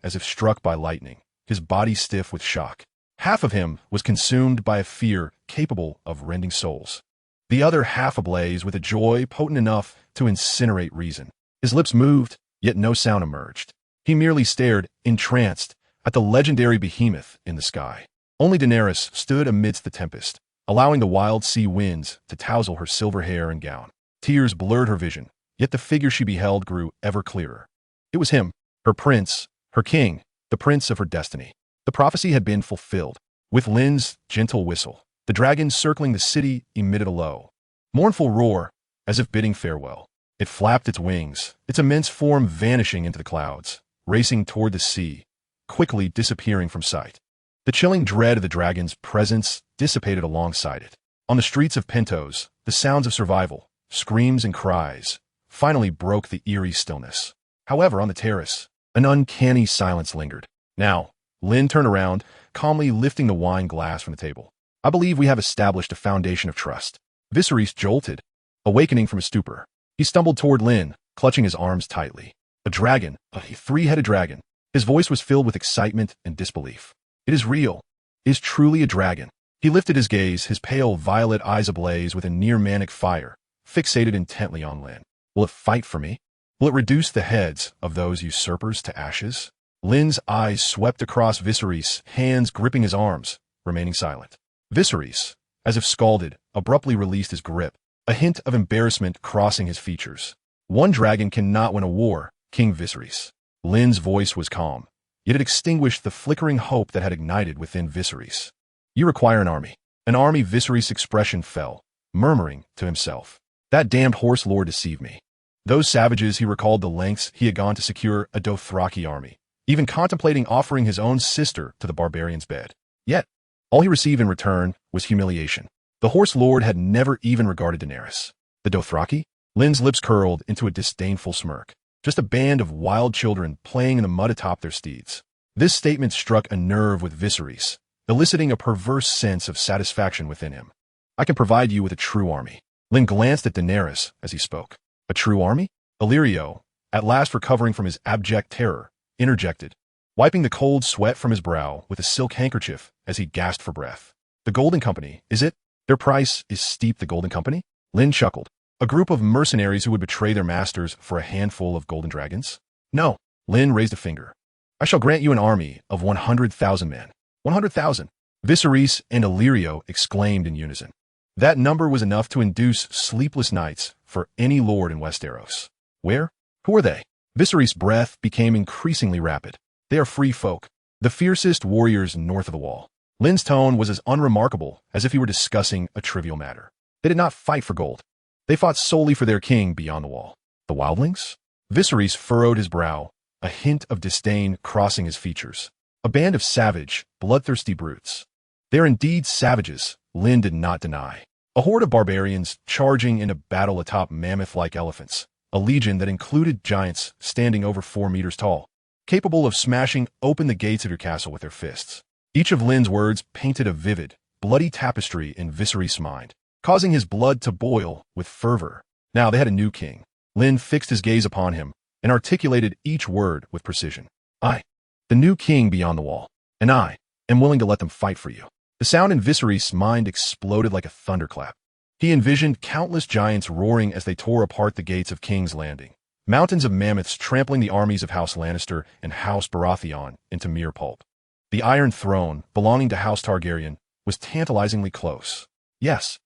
as if struck by lightning, his body stiff with shock. Half of him was consumed by a fear capable of rending souls. The other half ablaze with a joy potent enough to incinerate reason. His lips moved, yet no sound emerged. He merely stared, entranced, at the legendary behemoth in the sky. Only Daenerys stood amidst the tempest, allowing the wild sea winds to tousle her silver hair and gown. Tears blurred her vision, yet the figure she beheld grew ever clearer. It was him, her prince, her king, the prince of her destiny. The prophecy had been fulfilled. With Lynn's gentle whistle, the dragon circling the city emitted a low, mournful roar, as if bidding farewell. It flapped its wings, its immense form vanishing into the clouds, racing toward the sea, quickly disappearing from sight. The chilling dread of the dragon's presence dissipated alongside it. On the streets of Pentos, the sounds of survival, screams and cries, finally broke the eerie stillness. However, on the terrace, an uncanny silence lingered. Now, Lynn turned around, calmly lifting the wine glass from the table. I believe we have established a foundation of trust. Viserys jolted, awakening from his stupor. He stumbled toward Lynn, clutching his arms tightly. A dragon, a three-headed dragon. His voice was filled with excitement and disbelief. It is real. It is truly a dragon. He lifted his gaze, his pale violet eyes ablaze with a near-manic fire, fixated intently on Lynn. Will it fight for me? Will it reduce the heads of those usurpers to ashes? Lynn's eyes swept across Viserys, hands gripping his arms, remaining silent. Viserys, as if scalded, abruptly released his grip, a hint of embarrassment crossing his features. One dragon cannot win a war, King Viserys. Lynn's voice was calm, yet it extinguished the flickering hope that had ignited within Viserys. You require an army. An army. Viserys' expression fell, murmuring to himself. That damned horse lord deceived me. Those savages, he recalled the lengths he had gone to secure a Dothraki army, even contemplating offering his own sister to the barbarian's bed. Yet, all he received in return was humiliation. The horse lord had never even regarded Daenerys. The Dothraki? Lynn's lips curled into a disdainful smirk. Just a band of wild children playing in the mud atop their steeds. This statement struck a nerve with Viserys, eliciting a perverse sense of satisfaction within him. I can provide you with a true army. Lynn glanced at Daenerys as he spoke. A true army? Illyrio, at last recovering from his abject terror, interjected, wiping the cold sweat from his brow with a silk handkerchief as he gasped for breath. The Golden Company, is it? Their price is steep. The Golden Company? Lynn chuckled. A group of mercenaries who would betray their masters for a handful of golden dragons? No. Lynn raised a finger. I shall grant you an army of 100,000 men. 100,000. Viserys and Illyrio exclaimed in unison. That number was enough to induce sleepless nights for any lord in Westeros. Where? Who are they? Viserys' breath became increasingly rapid. They are free folk, the fiercest warriors north of the wall. Lynn's tone was as unremarkable as if he were discussing a trivial matter. They did not fight for gold. They fought solely for their king beyond the wall. The wildlings? Viserys furrowed his brow, a hint of disdain crossing his features. A band of savage, bloodthirsty brutes. They are indeed savages, Lynn did not deny. A horde of barbarians charging into battle atop mammoth-like elephants. A legion that included giants standing over 4 meters tall, capable of smashing open the gates of your castle with their fists. Each of Lynn's words painted a vivid, bloody tapestry in Viserys' mind, causing his blood to boil with fervor. Now they had a new king. Lynn fixed his gaze upon him and articulated each word with precision. I, the new king beyond the wall, and I am willing to let them fight for you. The sound in Viserys' mind exploded like a thunderclap. He envisioned countless giants roaring as they tore apart the gates of King's Landing, mountains of mammoths trampling the armies of House Lannister and House Baratheon into mere pulp. The Iron Throne, belonging to House Targaryen, was tantalizingly close. Yes,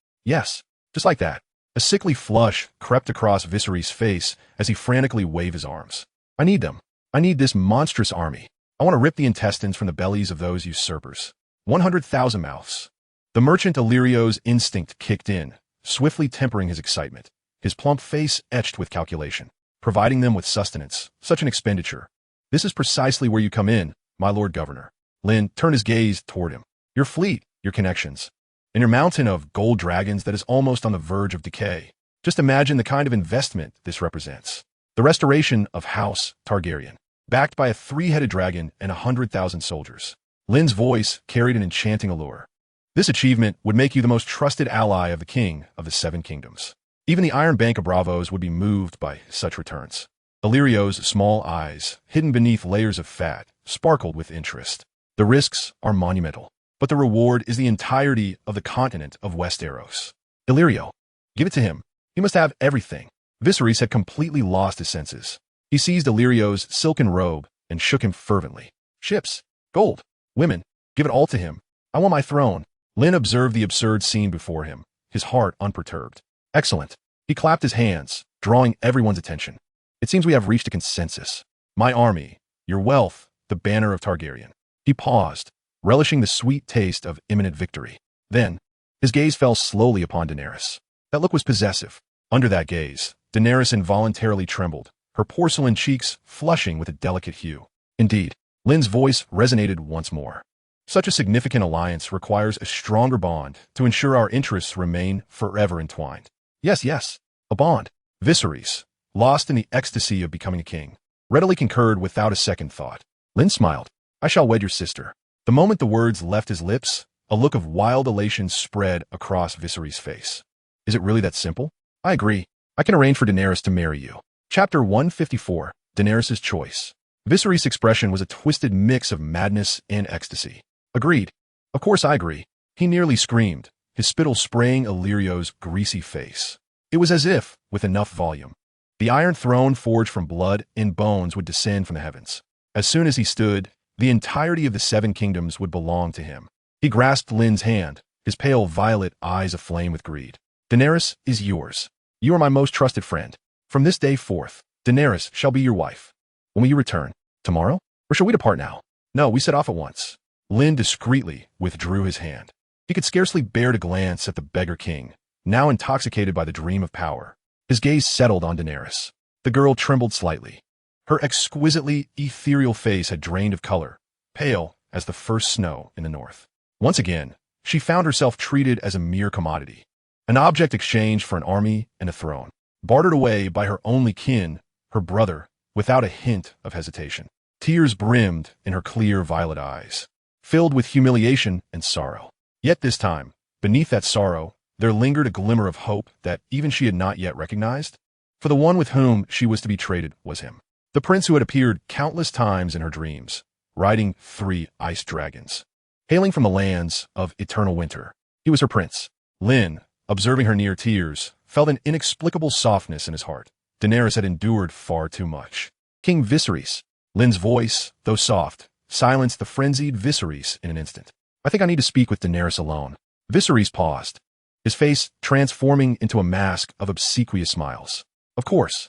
just like that. A sickly flush crept across Viserys' face as he frantically waved his arms. I need them. I need this monstrous army. I want to rip the intestines from the bellies of those usurpers. 100,000 mouths. The merchant Illyrio's instinct kicked in, swiftly tempering his excitement, his plump face etched with calculation. Providing them with sustenance, such an expenditure. This is precisely where you come in, my lord governor. Lynn turned his gaze toward him. Your fleet, your connections, and your mountain of gold dragons that is almost on the verge of decay. Just imagine the kind of investment this represents. The restoration of House Targaryen, backed by a 3-headed dragon and 100,000 soldiers. Lynn's voice carried an enchanting allure. This achievement would make you the most trusted ally of the king of the 7 kingdoms. Even the Iron Bank of Bravos would be moved by such returns. Illyrio's small eyes, hidden beneath layers of fat, sparkled with interest. The risks are monumental, but the reward is the entirety of the continent of Westeros. Illyrio, give it to him. He must have everything. Viserys had completely lost his senses. He seized Illyrio's silken robe and shook him fervently. Ships, gold, women, give it all to him. I want my throne. Lynn observed the absurd scene before him, his heart unperturbed. Excellent. He clapped his hands, drawing everyone's attention. It seems we have reached a consensus. My army, your wealth, the banner of Targaryen. He paused, relishing the sweet taste of imminent victory. Then, his gaze fell slowly upon Daenerys. That look was possessive. Under that gaze, Daenerys involuntarily trembled, her porcelain cheeks flushing with a delicate hue. Indeed, Lynn's voice resonated once more. Such a significant alliance requires a stronger bond to ensure our interests remain forever entwined. Yes, a bond. Viserys, lost in the ecstasy of becoming a king, readily concurred without a second thought. Lynn smiled. I shall wed your sister. The moment the words left his lips, a look of wild elation spread across Viserys' face. Is it really that simple? I agree. I can arrange for Daenerys to marry you. Chapter 154, Daenerys' Choice. Viserys' expression was a twisted mix of madness and ecstasy. Agreed. Of course I agree. He nearly screamed, his spittle spraying Illyrio's greasy face. It was as if, with enough volume, the Iron Throne forged from blood and bones would descend from the heavens. As soon as he stood, the entirety of the Seven Kingdoms would belong to him. He grasped Lynn's hand, his pale violet eyes aflame with greed. Daenerys is yours. You are my most trusted friend. From this day forth, Daenerys shall be your wife. When will you return? Tomorrow? Or shall we depart now? No, we set off at once. Lynn discreetly withdrew his hand. He could scarcely bear to glance at the beggar king, now intoxicated by the dream of power. His gaze settled on Daenerys. The girl trembled slightly. Her exquisitely ethereal face had drained of color, pale as the first snow in the north. Once again, she found herself treated as a mere commodity, an object exchanged for an army and a throne, bartered away by her only kin, her brother, without a hint of hesitation. Tears brimmed in her clear violet eyes, filled with humiliation and sorrow. Yet this time, beneath that sorrow, there lingered a glimmer of hope that even she had not yet recognized. For the one with whom she was to be traded was him, the prince who had appeared countless times in her dreams, riding 3 ice dragons. Hailing from the lands of eternal winter, he was her prince. Lynn, observing her near tears, felt an inexplicable softness in his heart. Daenerys had endured far too much. King Viserys. Lynn's voice, though soft, silenced the frenzied Viserys in an instant. I think I need to speak with Daenerys alone. Viserys paused, his face transforming into a mask of obsequious smiles. Of course.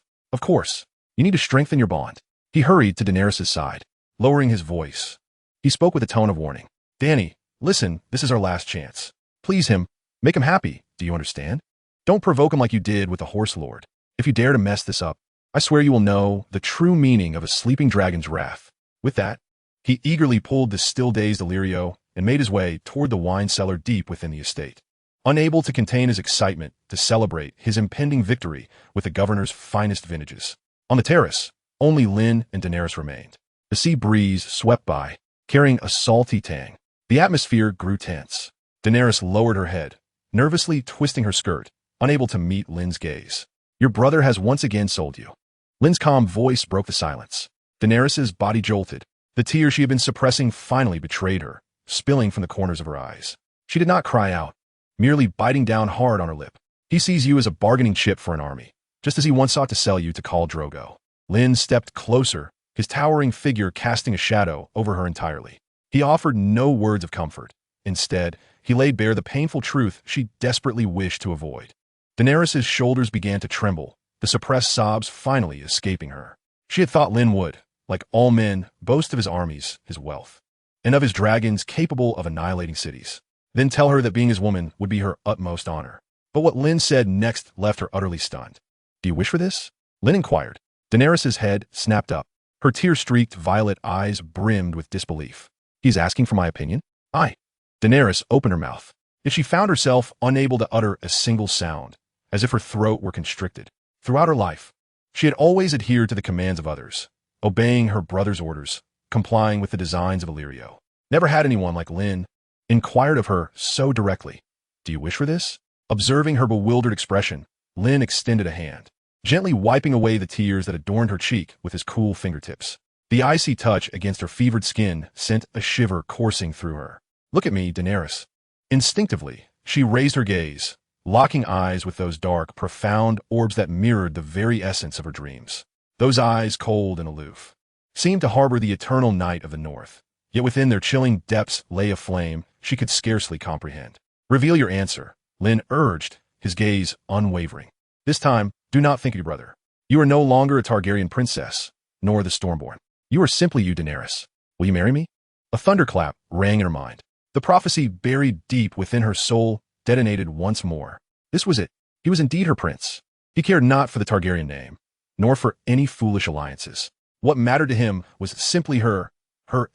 You need to strengthen your bond. He hurried to Daenerys' side, lowering his voice. He spoke with a tone of warning. Dany, listen, this is our last chance. Please him. Make him happy. Do you understand? Don't provoke him like you did with the Horse Lord. If you dare to mess this up, I swear you will know the true meaning of a sleeping dragon's wrath. With that, he eagerly pulled the still-dazed Illyrio and made his way toward the wine cellar deep within the estate. Unable to contain his excitement to celebrate his impending victory with the governor's finest vintages. On the terrace, only Lynn and Daenerys remained. The sea breeze swept by, carrying a salty tang. The atmosphere grew tense. Daenerys lowered her head, nervously twisting her skirt, unable to meet Lynn's gaze. Your brother has once again sold you. Lynn's calm voice broke the silence. Daenerys' body jolted. The tears she had been suppressing finally betrayed her, spilling from the corners of her eyes. She did not cry out, merely biting down hard on her lip. He sees you as a bargaining chip for an army, just as he once sought to sell you to Khal Drogo. Lynn stepped closer, his towering figure casting a shadow over her entirely. He offered no words of comfort. Instead, he laid bare the painful truth she desperately wished to avoid. Daenerys' shoulders began to tremble, the suppressed sobs finally escaping her. She had thought Lynn would, like all men, boast of his armies, his wealth, and of his dragons capable of annihilating cities. Then tell her that being his woman would be her utmost honor. But what Lynn said next left her utterly stunned. Do you wish for this? Lynn inquired. Daenerys' head snapped up. Her tear-streaked violet eyes brimmed with disbelief. He's asking for my opinion? Aye. Daenerys opened her mouth. Yet she found herself unable to utter a single sound, as if her throat were constricted. Throughout her life, she had always adhered to the commands of others, obeying her brother's orders, complying with the designs of Illyrio. Never had anyone like Lynn inquired of her so directly. Do you wish for this? Observing her bewildered expression, Lynn extended a hand, gently wiping away the tears that adorned her cheek with his cool fingertips. The icy touch against her fevered skin sent a shiver coursing through her. "Look at me, Daenerys." Instinctively, she raised her gaze, locking eyes with those dark, profound orbs that mirrored the very essence of her dreams. Those eyes, cold and aloof, seemed to harbor the eternal night of the North. Yet within their chilling depths lay a flame she could scarcely comprehend. "Reveal your answer," Lynn urged, his gaze unwavering. "This time, do not think of your brother. You are no longer a Targaryen princess, nor the Stormborn. You are simply you, Daenerys. Will you marry me?" A thunderclap rang in her mind. The prophecy buried deep within her soul detonated once more. This was it. He was indeed her prince. He cared not for the Targaryen name, nor for any foolish alliances. What mattered to him was simply her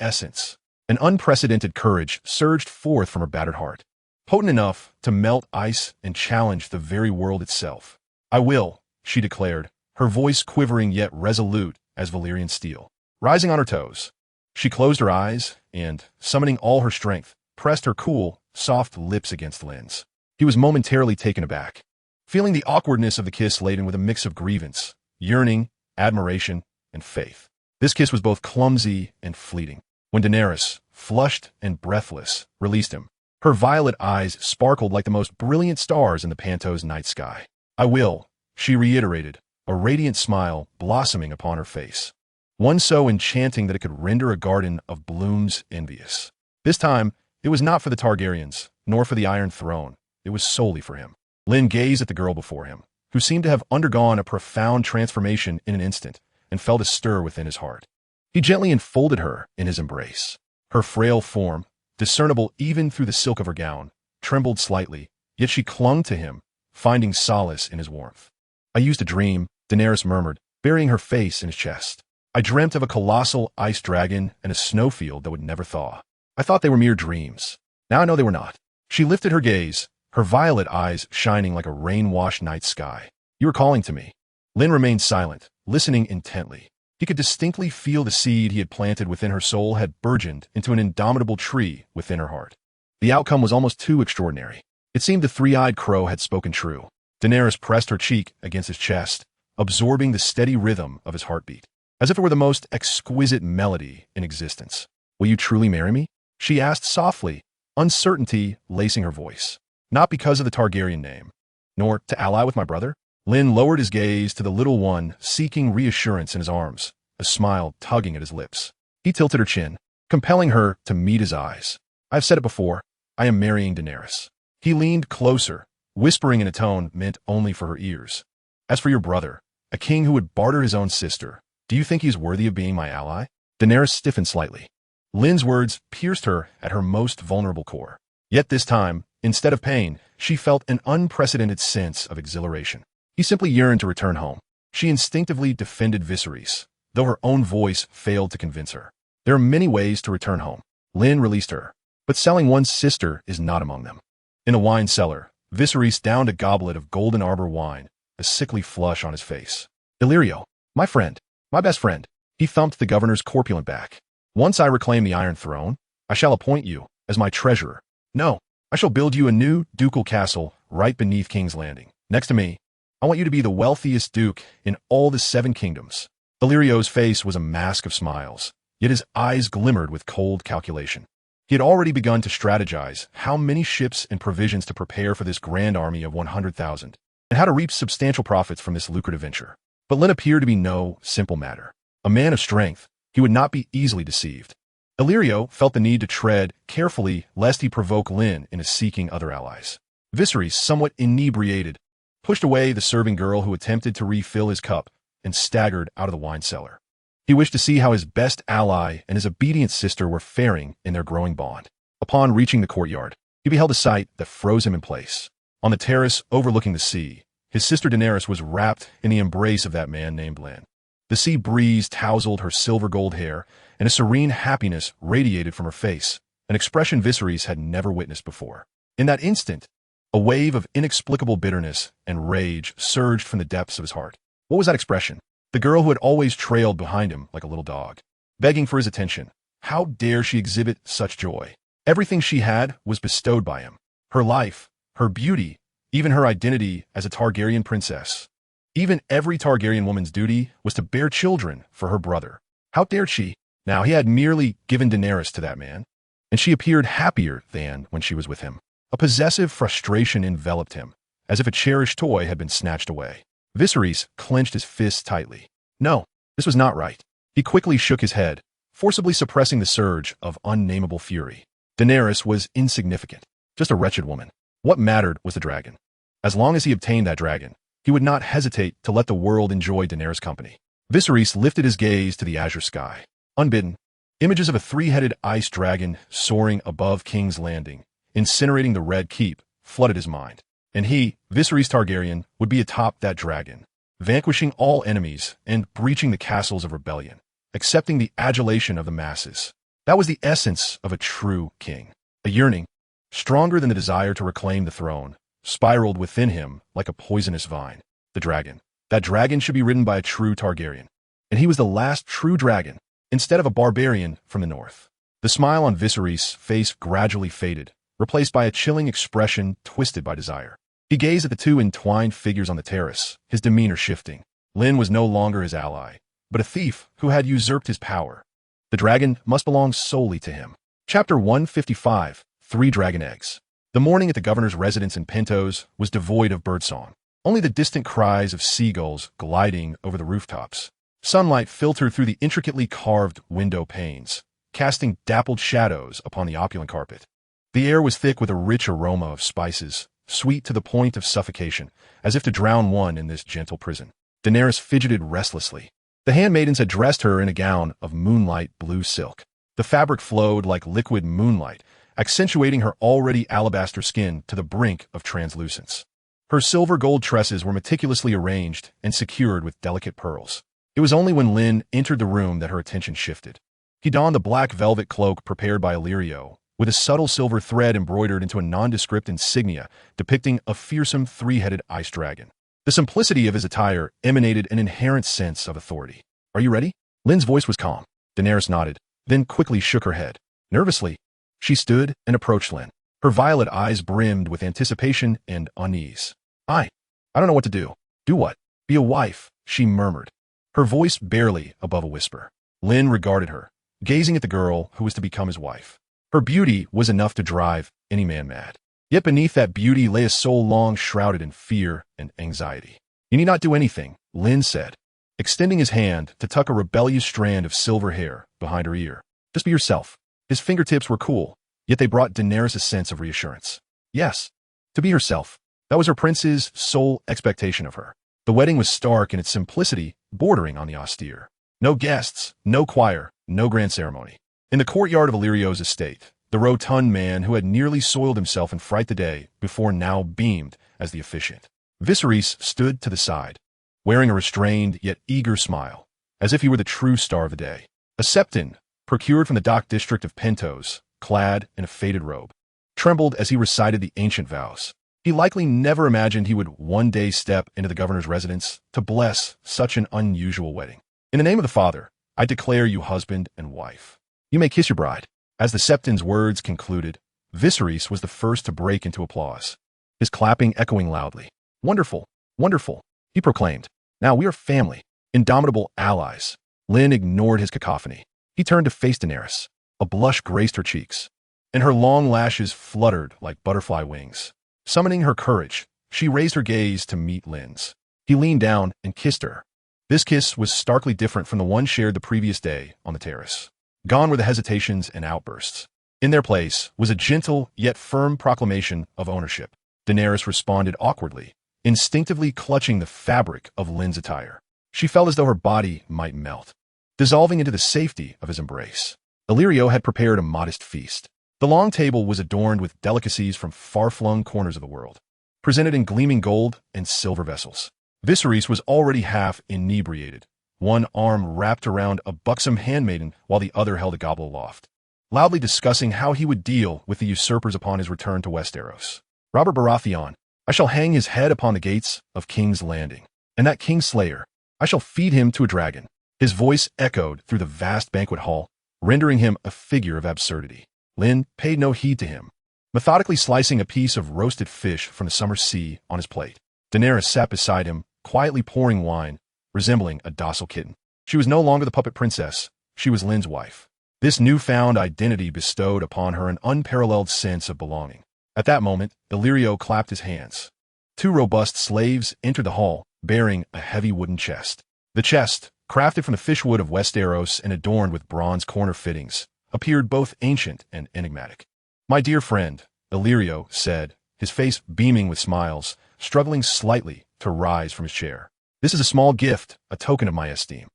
essence. An unprecedented courage surged forth from her battered heart, potent enough to melt ice and challenge the very world itself. "I will," she declared, her voice quivering yet resolute as Valyrian steel. Rising on her toes, she closed her eyes and, summoning all her strength, pressed her cool, soft lips against Lynn's. He was momentarily taken aback, feeling the awkwardness of the kiss laden with a mix of grievance, yearning, admiration, and faith. This kiss was both clumsy and fleeting. When Daenerys, flushed and breathless, released him, her violet eyes sparkled like the most brilliant stars in the Panto's night sky. "I will," she reiterated, a radiant smile blossoming upon her face, one so enchanting that it could render a garden of blooms envious. This time, it was not for the Targaryens, nor for the Iron Throne. It was solely for him. Lynn gazed at the girl before him, who seemed to have undergone a profound transformation in an instant, and felt a stir within his heart. He gently enfolded her in his embrace. Her frail form, discernible even through the silk of her gown, trembled slightly, yet she clung to him, finding solace in his warmth. "I used to dream," Daenerys murmured, burying her face in his chest. "I dreamt of a colossal ice dragon and a snowfield that would never thaw. I thought they were mere dreams. Now I know they were not." She lifted her gaze, her violet eyes shining like a rain-washed night sky. "You are calling to me." Lynn remained silent, listening intently. He could distinctly feel the seed he had planted within her soul had burgeoned into an indomitable tree within her heart. The outcome was almost too extraordinary. It seemed the three-eyed crow had spoken true. Daenerys pressed her cheek against his chest, absorbing the steady rhythm of his heartbeat, as if it were the most exquisite melody in existence. "Will you truly marry me?" she asked softly, uncertainty lacing her voice. "Not because of the Targaryen name, nor to ally with my brother?" Lynn lowered his gaze to the little one, seeking reassurance in his arms, a smile tugging at his lips. He tilted her chin, compelling her to meet his eyes. "I've said it before, I am marrying Daenerys." He leaned closer, whispering in a tone meant only for her ears. "As for your brother, a king who would barter his own sister, do you think he's worthy of being my ally?" Daenerys stiffened slightly. Lynn's words pierced her at her most vulnerable core. Yet this time, instead of pain, she felt an unprecedented sense of exhilaration. He simply yearned to return home. She instinctively defended Viserys, though her own voice failed to convince her. "There are many ways to return home." Lynn released her, "but selling one's sister is not among them." In a wine cellar, Viserys downed a goblet of Golden Arbor wine, a sickly flush on his face. "Illyrio, my friend, my best friend." He thumped the governor's corpulent back. "Once I reclaim the Iron Throne, I shall appoint you as my treasurer. No, I shall build you a new ducal castle right beneath King's Landing, next to me. I want you to be the wealthiest duke in all the 7 kingdoms." Illyrio's face was a mask of smiles, yet his eyes glimmered with cold calculation. He had already begun to strategize how many ships and provisions to prepare for this grand army of 100,000, and how to reap substantial profits from this lucrative venture. But Lynn appeared to be no simple matter. A man of strength, he would not be easily deceived. Illyrio felt the need to tread carefully lest he provoke Lynn into seeking other allies. Viserys, somewhat inebriated, pushed away the serving girl who attempted to refill his cup and staggered out of the wine cellar. He wished to see how his best ally and his obedient sister were faring in their growing bond. Upon reaching the courtyard, he beheld a sight that froze him in place. On the terrace overlooking the sea, his sister Daenerys was wrapped in the embrace of that man named Lynn. The sea breeze tousled her silver-gold hair, and a serene happiness radiated from her face, an expression Viserys had never witnessed before. In that instant, a wave of inexplicable bitterness and rage surged from the depths of his heart. What was that expression? The girl who had always trailed behind him like a little dog, begging for his attention. How dare she exhibit such joy? Everything she had was bestowed by him. Her life, her beauty, even her identity as a Targaryen princess. Even every Targaryen woman's duty was to bear children for her brother. How dared she? Now, he had merely given Daenerys to that man, and she appeared happier than when she was with him. A possessive frustration enveloped him, as if a cherished toy had been snatched away. Viserys clenched his fists tightly. No, this was not right. He quickly shook his head, forcibly suppressing the surge of unnameable fury. Daenerys was insignificant, just a wretched woman. What mattered was the dragon. As long as he obtained that dragon, he would not hesitate to let the world enjoy Daenerys' company. Viserys lifted his gaze to the azure sky. Unbidden, images of a three-headed ice dragon soaring above King's Landing, incinerating the Red Keep, flooded his mind. And he, Viserys Targaryen, would be atop that dragon, vanquishing all enemies and breaching the castles of rebellion, accepting the adulation of the masses. That was the essence of a true king. A yearning, stronger than the desire to reclaim the throne, spiraled within him like a poisonous vine. The dragon. That dragon should be ridden by a true Targaryen. And he was the last true dragon, instead of a barbarian from the north. The smile on Viserys' face gradually faded, replaced by a chilling expression twisted by desire. He gazed at the two entwined figures on the terrace, his demeanor shifting. Lynn was no longer his ally, but a thief who had usurped his power. The dragon must belong solely to him. Chapter 155, 3 Dragon Eggs. The morning at the governor's residence in Pentos was devoid of birdsong, only the distant cries of seagulls gliding over the rooftops. Sunlight filtered through the intricately carved window panes, casting dappled shadows upon the opulent carpet. The air was thick with a rich aroma of spices, sweet to the point of suffocation, as if to drown one in this gentle prison. Daenerys fidgeted restlessly. The handmaidens had dressed her in a gown of moonlight blue silk. The fabric flowed like liquid moonlight, accentuating her already alabaster skin to the brink of translucence. Her silver gold tresses were meticulously arranged and secured with delicate pearls. It was only when Lynn entered the room that her attention shifted. He donned the black velvet cloak prepared by Illyrio, with a subtle silver thread embroidered into a nondescript insignia depicting a fearsome three-headed ice dragon. The simplicity of his attire emanated an inherent sense of authority. "Are you ready?" Lynn's voice was calm. Daenerys nodded, then quickly shook her head. Nervously, she stood and approached Lynn. Her violet eyes brimmed with anticipation and unease. I don't know what to do." "Do what?" "Be a wife," she murmured, her voice barely above a whisper. Lynn regarded her, gazing at the girl who was to become his wife. Her beauty was enough to drive any man mad. Yet beneath that beauty lay a soul long shrouded in fear and anxiety. "You need not do anything," Lynn said, extending his hand to tuck a rebellious strand of silver hair behind her ear. "Just be yourself." His fingertips were cool, yet they brought Daenerys a sense of reassurance. Yes, to be herself. That was her prince's sole expectation of her. The wedding was stark in its simplicity, bordering on the austere. No guests, no choir, no grand ceremony. In the courtyard of Illyrio's estate, the rotund man who had nearly soiled himself in fright the day before now beamed as the officiant. Viserys stood to the side, wearing a restrained yet eager smile, as if he were the true star of the day. A septon, procured from the dock district of Pentos, clad in a faded robe, trembled as he recited the ancient vows. He likely never imagined he would one day step into the governor's residence to bless such an unusual wedding. "In the name of the Father, I declare you husband and wife. You may kiss your bride." As the septon's words concluded, Viserys was the first to break into applause, his clapping echoing loudly. "Wonderful, wonderful," he proclaimed. "Now we are family, indomitable allies." Lynn ignored his cacophony. He turned to face Daenerys. A blush graced her cheeks, and her long lashes fluttered like butterfly wings. Summoning her courage, she raised her gaze to meet Lynn's. He leaned down and kissed her. This kiss was starkly different from the one shared the previous day on the terrace. Gone were the hesitations and outbursts. In their place was a gentle yet firm proclamation of ownership. Daenerys responded awkwardly, instinctively clutching the fabric of Lynn's attire. She felt as though her body might melt, dissolving into the safety of his embrace. Illyrio had prepared a modest feast. The long table was adorned with delicacies from far-flung corners of the world, presented in gleaming gold and silver vessels. Viserys was already half inebriated, one arm wrapped around a buxom handmaiden while the other held a goblet aloft, loudly discussing how he would deal with the usurpers upon his return to Westeros. "Robert Baratheon, I shall hang his head upon the gates of King's Landing, and that Kingslayer, I shall feed him to a dragon." His voice echoed through the vast banquet hall, rendering him a figure of absurdity. Lynn paid no heed to him, methodically slicing a piece of roasted fish from the summer sea on his plate. Daenerys sat beside him, quietly pouring wine, resembling a docile kitten. She was no longer the puppet princess. She was Lynn's wife. This newfound identity bestowed upon her an unparalleled sense of belonging. At that moment, Illyrio clapped his hands. Two robust slaves entered the hall, bearing a heavy wooden chest. The chest, crafted from the fishwood of Westeros and adorned with bronze corner fittings, appeared both ancient and enigmatic. "My dear friend," Illyrio said, his face beaming with smiles, struggling slightly to rise from his chair. "This is a small gift, a token of my esteem."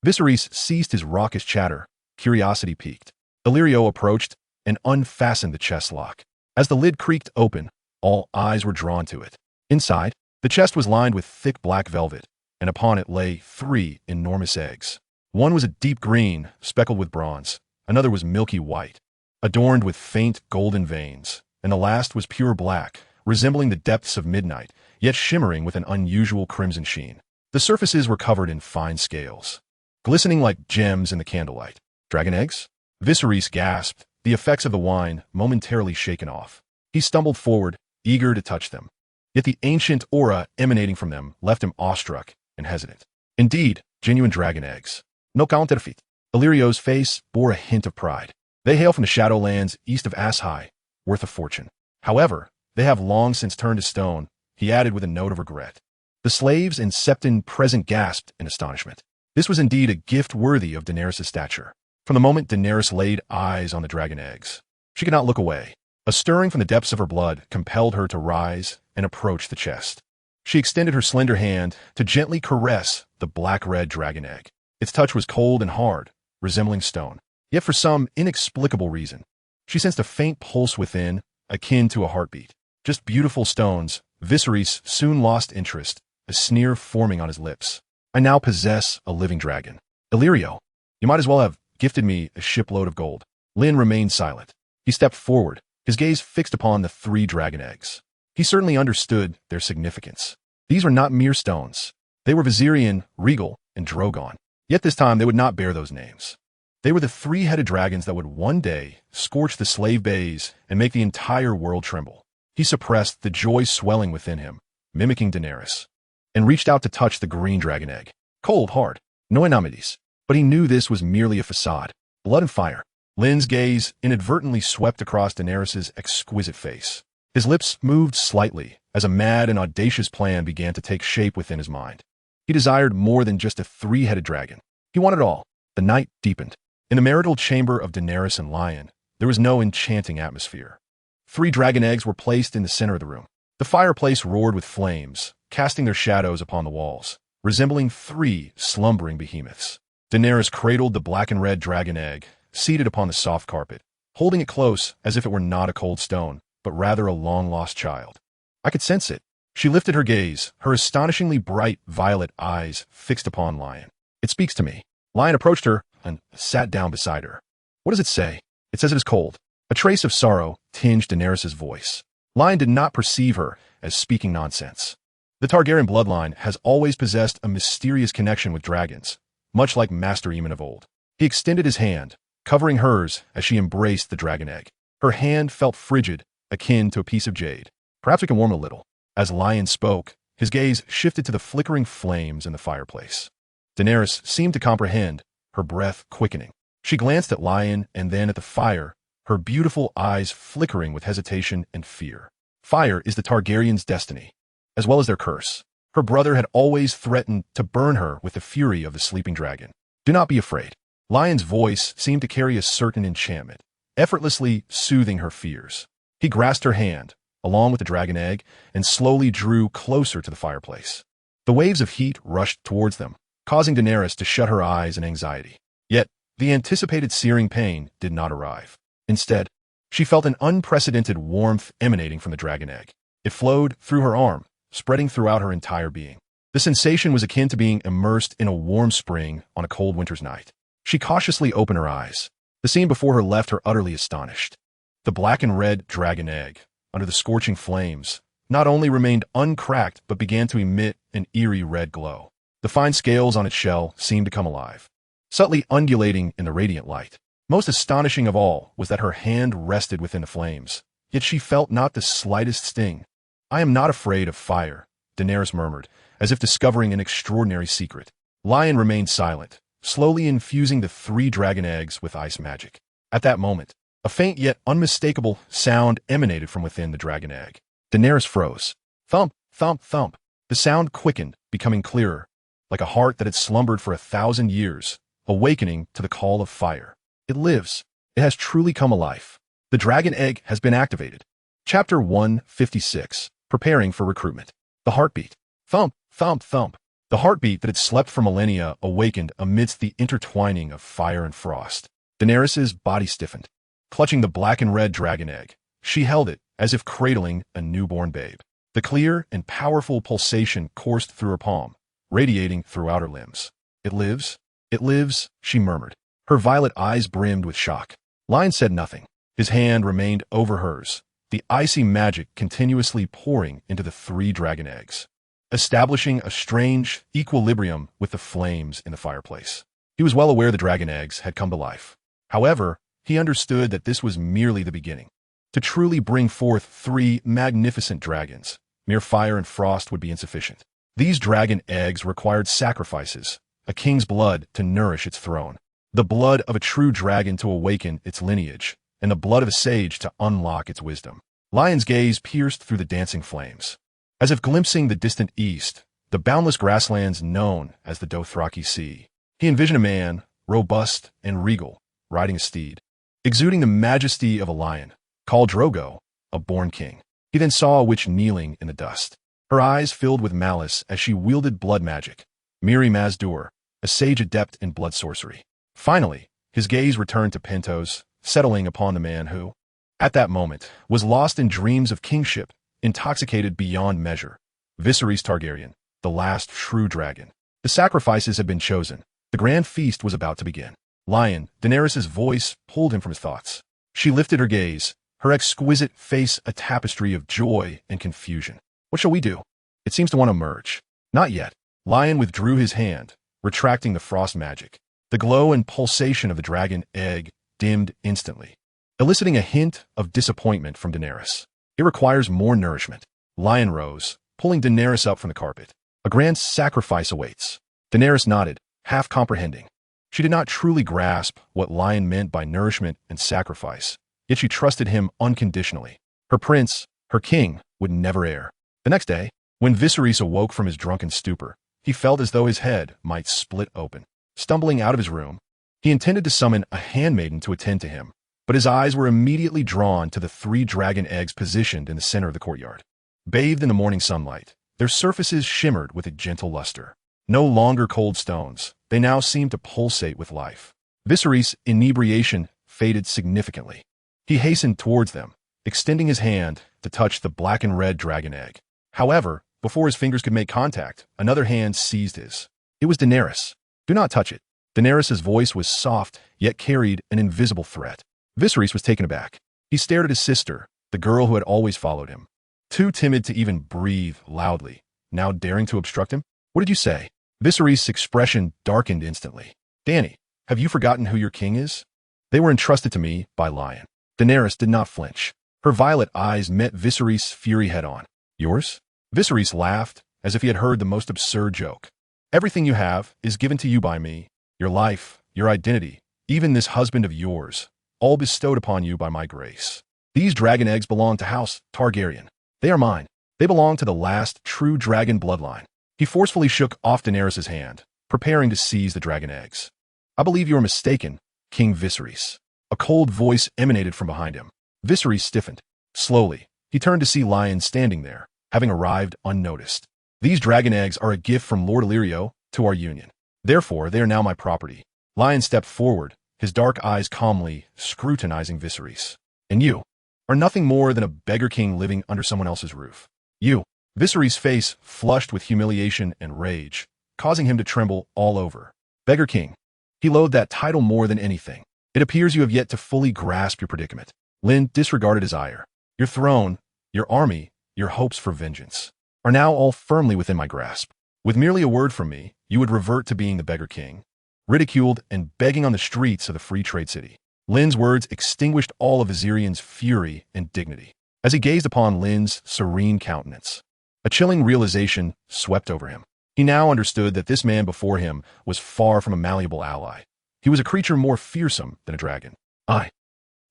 Viserys ceased his raucous chatter, curiosity piqued. Illyrio approached and unfastened the chest lock. As the lid creaked open, all eyes were drawn to it. Inside, the chest was lined with thick black velvet, and upon it lay 3 enormous eggs. One was a deep green, speckled with bronze. Another was milky white, adorned with faint golden veins, and the last was pure black, resembling the depths of midnight, yet shimmering with an unusual crimson sheen. The surfaces were covered in fine scales, glistening like gems in the candlelight. "Dragon eggs?" Viserys gasped, the effects of the wine momentarily shaken off. He stumbled forward, eager to touch them. Yet the ancient aura emanating from them left him awestruck and hesitant. "Indeed, genuine dragon eggs. No counterfeit." Illyrio's face bore a hint of pride. "They hail from the Shadowlands east of Ass-High, worth a fortune. However, they have long since turned to stone," he added with a note of regret. The slaves and Septon present gasped in astonishment. This was indeed a gift worthy of Daenerys' stature. From the moment Daenerys laid eyes on the dragon eggs, she could not look away. A stirring from the depths of her blood compelled her to rise and approach the chest. She extended her slender hand to gently caress the black-red dragon egg. Its touch was cold and hard, resembling stone. Yet for some inexplicable reason, she sensed a faint pulse within, akin to a heartbeat. "Just beautiful stones." Viserys soon lost interest, a sneer forming on his lips. "I now possess a living dragon. Illyrio, you might as well have gifted me a shipload of gold." Lynn remained silent. He stepped forward, his gaze fixed upon the 3 dragon eggs. He certainly understood their significance. These were not mere stones. They were Viserion, Regal, and Drogon. Yet this time they would not bear those names. They were the 3-headed dragons that would one day scorch the slave bays and make the entire world tremble. He suppressed the joy swelling within him, mimicking Daenerys, and reached out to touch the green dragon egg. Cold, hard, no enamities. But he knew this was merely a facade. Blood and fire. Lynn's gaze inadvertently swept across Daenerys' exquisite face. His lips moved slightly as a mad and audacious plan began to take shape within his mind. He desired more than just a 3-headed dragon. He wanted all. The night deepened. In the marital chamber of Daenerys and Lyon, there was no enchanting atmosphere. 3 dragon eggs were placed in the center of the room. The fireplace roared with flames, casting their shadows upon the walls, resembling 3 slumbering behemoths. Daenerys cradled the black and red dragon egg, seated upon the soft carpet, holding it close as if it were not a cold stone, but rather a long-lost child. I could sense it. She lifted her gaze, her astonishingly bright violet eyes fixed upon Lyon. "It speaks to me." Lyon approached her and sat down beside her. "What does it say?" "It says it is cold." A trace of sorrow tinged Daenerys' voice. Lyon did not perceive her as speaking nonsense. The Targaryen bloodline has always possessed a mysterious connection with dragons, much like Master Aemon of old. He extended his hand, covering hers as she embraced the dragon egg. Her hand felt frigid, akin to a piece of jade. "Perhaps we can warm a little." As Lyon spoke, his gaze shifted to the flickering flames in the fireplace. Daenerys seemed to comprehend, her breath quickening. She glanced at Lyon and then at the fire, her beautiful eyes flickering with hesitation and fear. Fire is the Targaryens' destiny, as well as their curse. Her brother had always threatened to burn her with the fury of the sleeping dragon. "Do not be afraid." Lyon's voice seemed to carry a certain enchantment, effortlessly soothing her fears. He grasped her hand, along with the dragon egg, and slowly drew closer to the fireplace. The waves of heat rushed towards them, causing Daenerys to shut her eyes in anxiety. Yet, the anticipated searing pain did not arrive. Instead, she felt an unprecedented warmth emanating from the dragon egg. It flowed through her arm, spreading throughout her entire being. The sensation was akin to being immersed in a warm spring on a cold winter's night. She cautiously opened her eyes. The scene before her left her utterly astonished. The black and red dragon egg, under the scorching flames, not only remained uncracked but began to emit an eerie red glow. The fine scales on its shell seemed to come alive, subtly undulating in the radiant light. Most astonishing of all was that her hand rested within the flames, yet she felt not the slightest sting. "I am not afraid of fire," Daenerys murmured, as if discovering an extraordinary secret. Lyon remained silent, slowly infusing the 3 dragon eggs with ice magic. At that moment, a faint yet unmistakable sound emanated from within the dragon egg. Daenerys froze. Thump, thump, thump. The sound quickened, becoming clearer, like a heart that had slumbered for 1,000 years, awakening to the call of fire. It lives. It has truly come alive. The dragon egg has been activated. Chapter 156. Preparing for recruitment. The heartbeat. Thump, thump, thump. The heartbeat that had slept for millennia awakened amidst the intertwining of fire and frost. Daenerys's body stiffened. Clutching the black and red dragon egg, she held it as if cradling a newborn babe. The clear and powerful pulsation coursed through her palm, radiating throughout her limbs. "It lives? It lives," she murmured. Her violet eyes brimmed with shock. Lyon said nothing. His hand remained over hers, the icy magic continuously pouring into the 3 dragon eggs, establishing a strange equilibrium with the flames in the fireplace. He was well aware the dragon eggs had come to life. However, he understood that this was merely the beginning. To truly bring forth 3 magnificent dragons, mere fire and frost would be insufficient. These dragon eggs required sacrifices, a king's blood to nourish its throne, the blood of a true dragon to awaken its lineage, and the blood of a sage to unlock its wisdom. Lyon's gaze pierced through the dancing flames. As if glimpsing the distant east, the boundless grasslands known as the Dothraki Sea, he envisioned a man, robust and regal, riding a steed, exuding the majesty of a lion, called Drogo, a born king. He then saw a witch kneeling in the dust, her eyes filled with malice as she wielded blood magic, Miri Mazdur, a sage adept in blood sorcery. Finally, his gaze returned to Pentos, settling upon the man who, at that moment, was lost in dreams of kingship, intoxicated beyond measure. Viserys Targaryen, the last true dragon. The sacrifices had been chosen. The grand feast was about to begin. Lyon, Daenerys' voice pulled him from his thoughts. She lifted her gaze, her exquisite face a tapestry of joy and confusion. "What shall we do?" "It seems to want to merge." "Not yet." Lyon withdrew his hand, retracting the frost magic. The glow and pulsation of the dragon egg dimmed instantly, eliciting a hint of disappointment from Daenerys. "It requires more nourishment." Lyon rose, pulling Daenerys up from the carpet. "A grand sacrifice awaits." Daenerys nodded, half comprehending. She did not truly grasp what Lyon meant by nourishment and sacrifice, yet she trusted him unconditionally. Her prince, her king, would never err. The next day, when Viserys awoke from his drunken stupor, he felt as though his head might split open. Stumbling out of his room, he intended to summon a handmaiden to attend to him, but his eyes were immediately drawn to the 3 dragon eggs positioned in the center of the courtyard. Bathed in the morning sunlight, their surfaces shimmered with a gentle luster. No longer cold stones, they now seemed to pulsate with life. Viserys' inebriation faded significantly. He hastened towards them, extending his hand to touch the black and red dragon egg. However, before his fingers could make contact, another hand seized his. It was Daenerys. "Do not touch it." Daenerys' voice was soft, yet carried an invisible threat. Viserys was taken aback. He stared at his sister, the girl who had always followed him. Too timid to even breathe loudly, now daring to obstruct him? "What did you say?" Viserys' expression darkened instantly. "Dany, have you forgotten who your king is?" "They were entrusted to me by Lyon." Daenerys did not flinch. Her violet eyes met Viserys' fury head-on. "Yours?" Viserys laughed, as if he had heard the most absurd joke. "Everything you have is given to you by me. Your life, your identity, even this husband of yours, all bestowed upon you by my grace. These dragon eggs belong to House Targaryen. They are mine. They belong to the last true dragon bloodline." He forcefully shook off Daenerys' hand, preparing to seize the dragon eggs. "I believe you are mistaken, King Viserys." A cold voice emanated from behind him. Viserys stiffened. Slowly, he turned to see Lyon standing there, having arrived unnoticed. "These dragon eggs are a gift from Lord Illyrio to our union. Therefore, they are now my property." Lyon stepped forward, his dark eyes calmly scrutinizing Viserys. "And you are nothing more than a beggar king living under someone else's roof. You." Viserys' face flushed with humiliation and rage, causing him to tremble all over. Beggar king. He loathed that title more than anything. "It appears you have yet to fully grasp your predicament." Lynn disregarded his ire. "Your throne, your army, your hopes for vengeance are now all firmly within my grasp. With merely a word from me, you would revert to being the beggar king, ridiculed and begging on the streets of the free trade city." Lynn's words extinguished all of Viserion fury and dignity. as he gazed upon Lynn's serene countenance. A chilling realization swept over him. He now understood that this man before him was far from a malleable ally. He was a creature more fearsome than a dragon.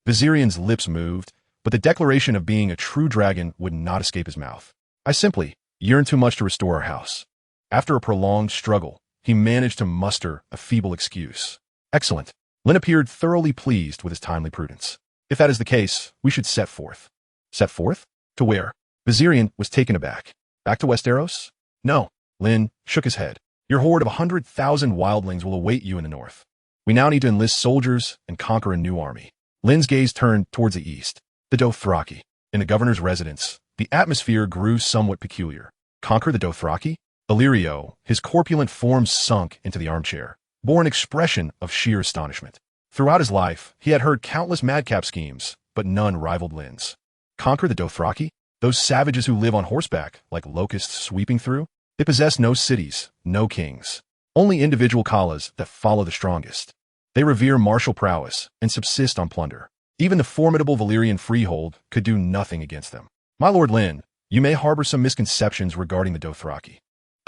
Viserian's lips moved, but the declaration of being a true dragon would not escape his mouth. I simply yearn too much to restore our house. After a prolonged struggle, he managed to muster a feeble excuse. Excellent. Lynn appeared thoroughly pleased with his timely prudence. If that is the case, we should set forth. Set forth? To where? Viserion was taken aback. Back to Westeros? No. Lynn shook his head. Your horde of 100,000 wildlings will await you in the north. We now need to enlist soldiers and conquer a new army. Lynn's gaze turned towards the east. The Dothraki. In the governor's residence, the atmosphere grew somewhat peculiar. Conquer the Dothraki? Illyrio, his corpulent form sunk into the armchair, bore an expression of sheer astonishment. Throughout his life, he had heard countless madcap schemes, but none rivaled Lynn's. Conquer the Dothraki? Those savages who live on horseback, like locusts sweeping through? They possess no cities, no kings, only individual Kalas that follow the strongest. They revere martial prowess and subsist on plunder. Even the formidable Valyrian freehold could do nothing against them. My lord Lynn, you may harbor some misconceptions regarding the Dothraki.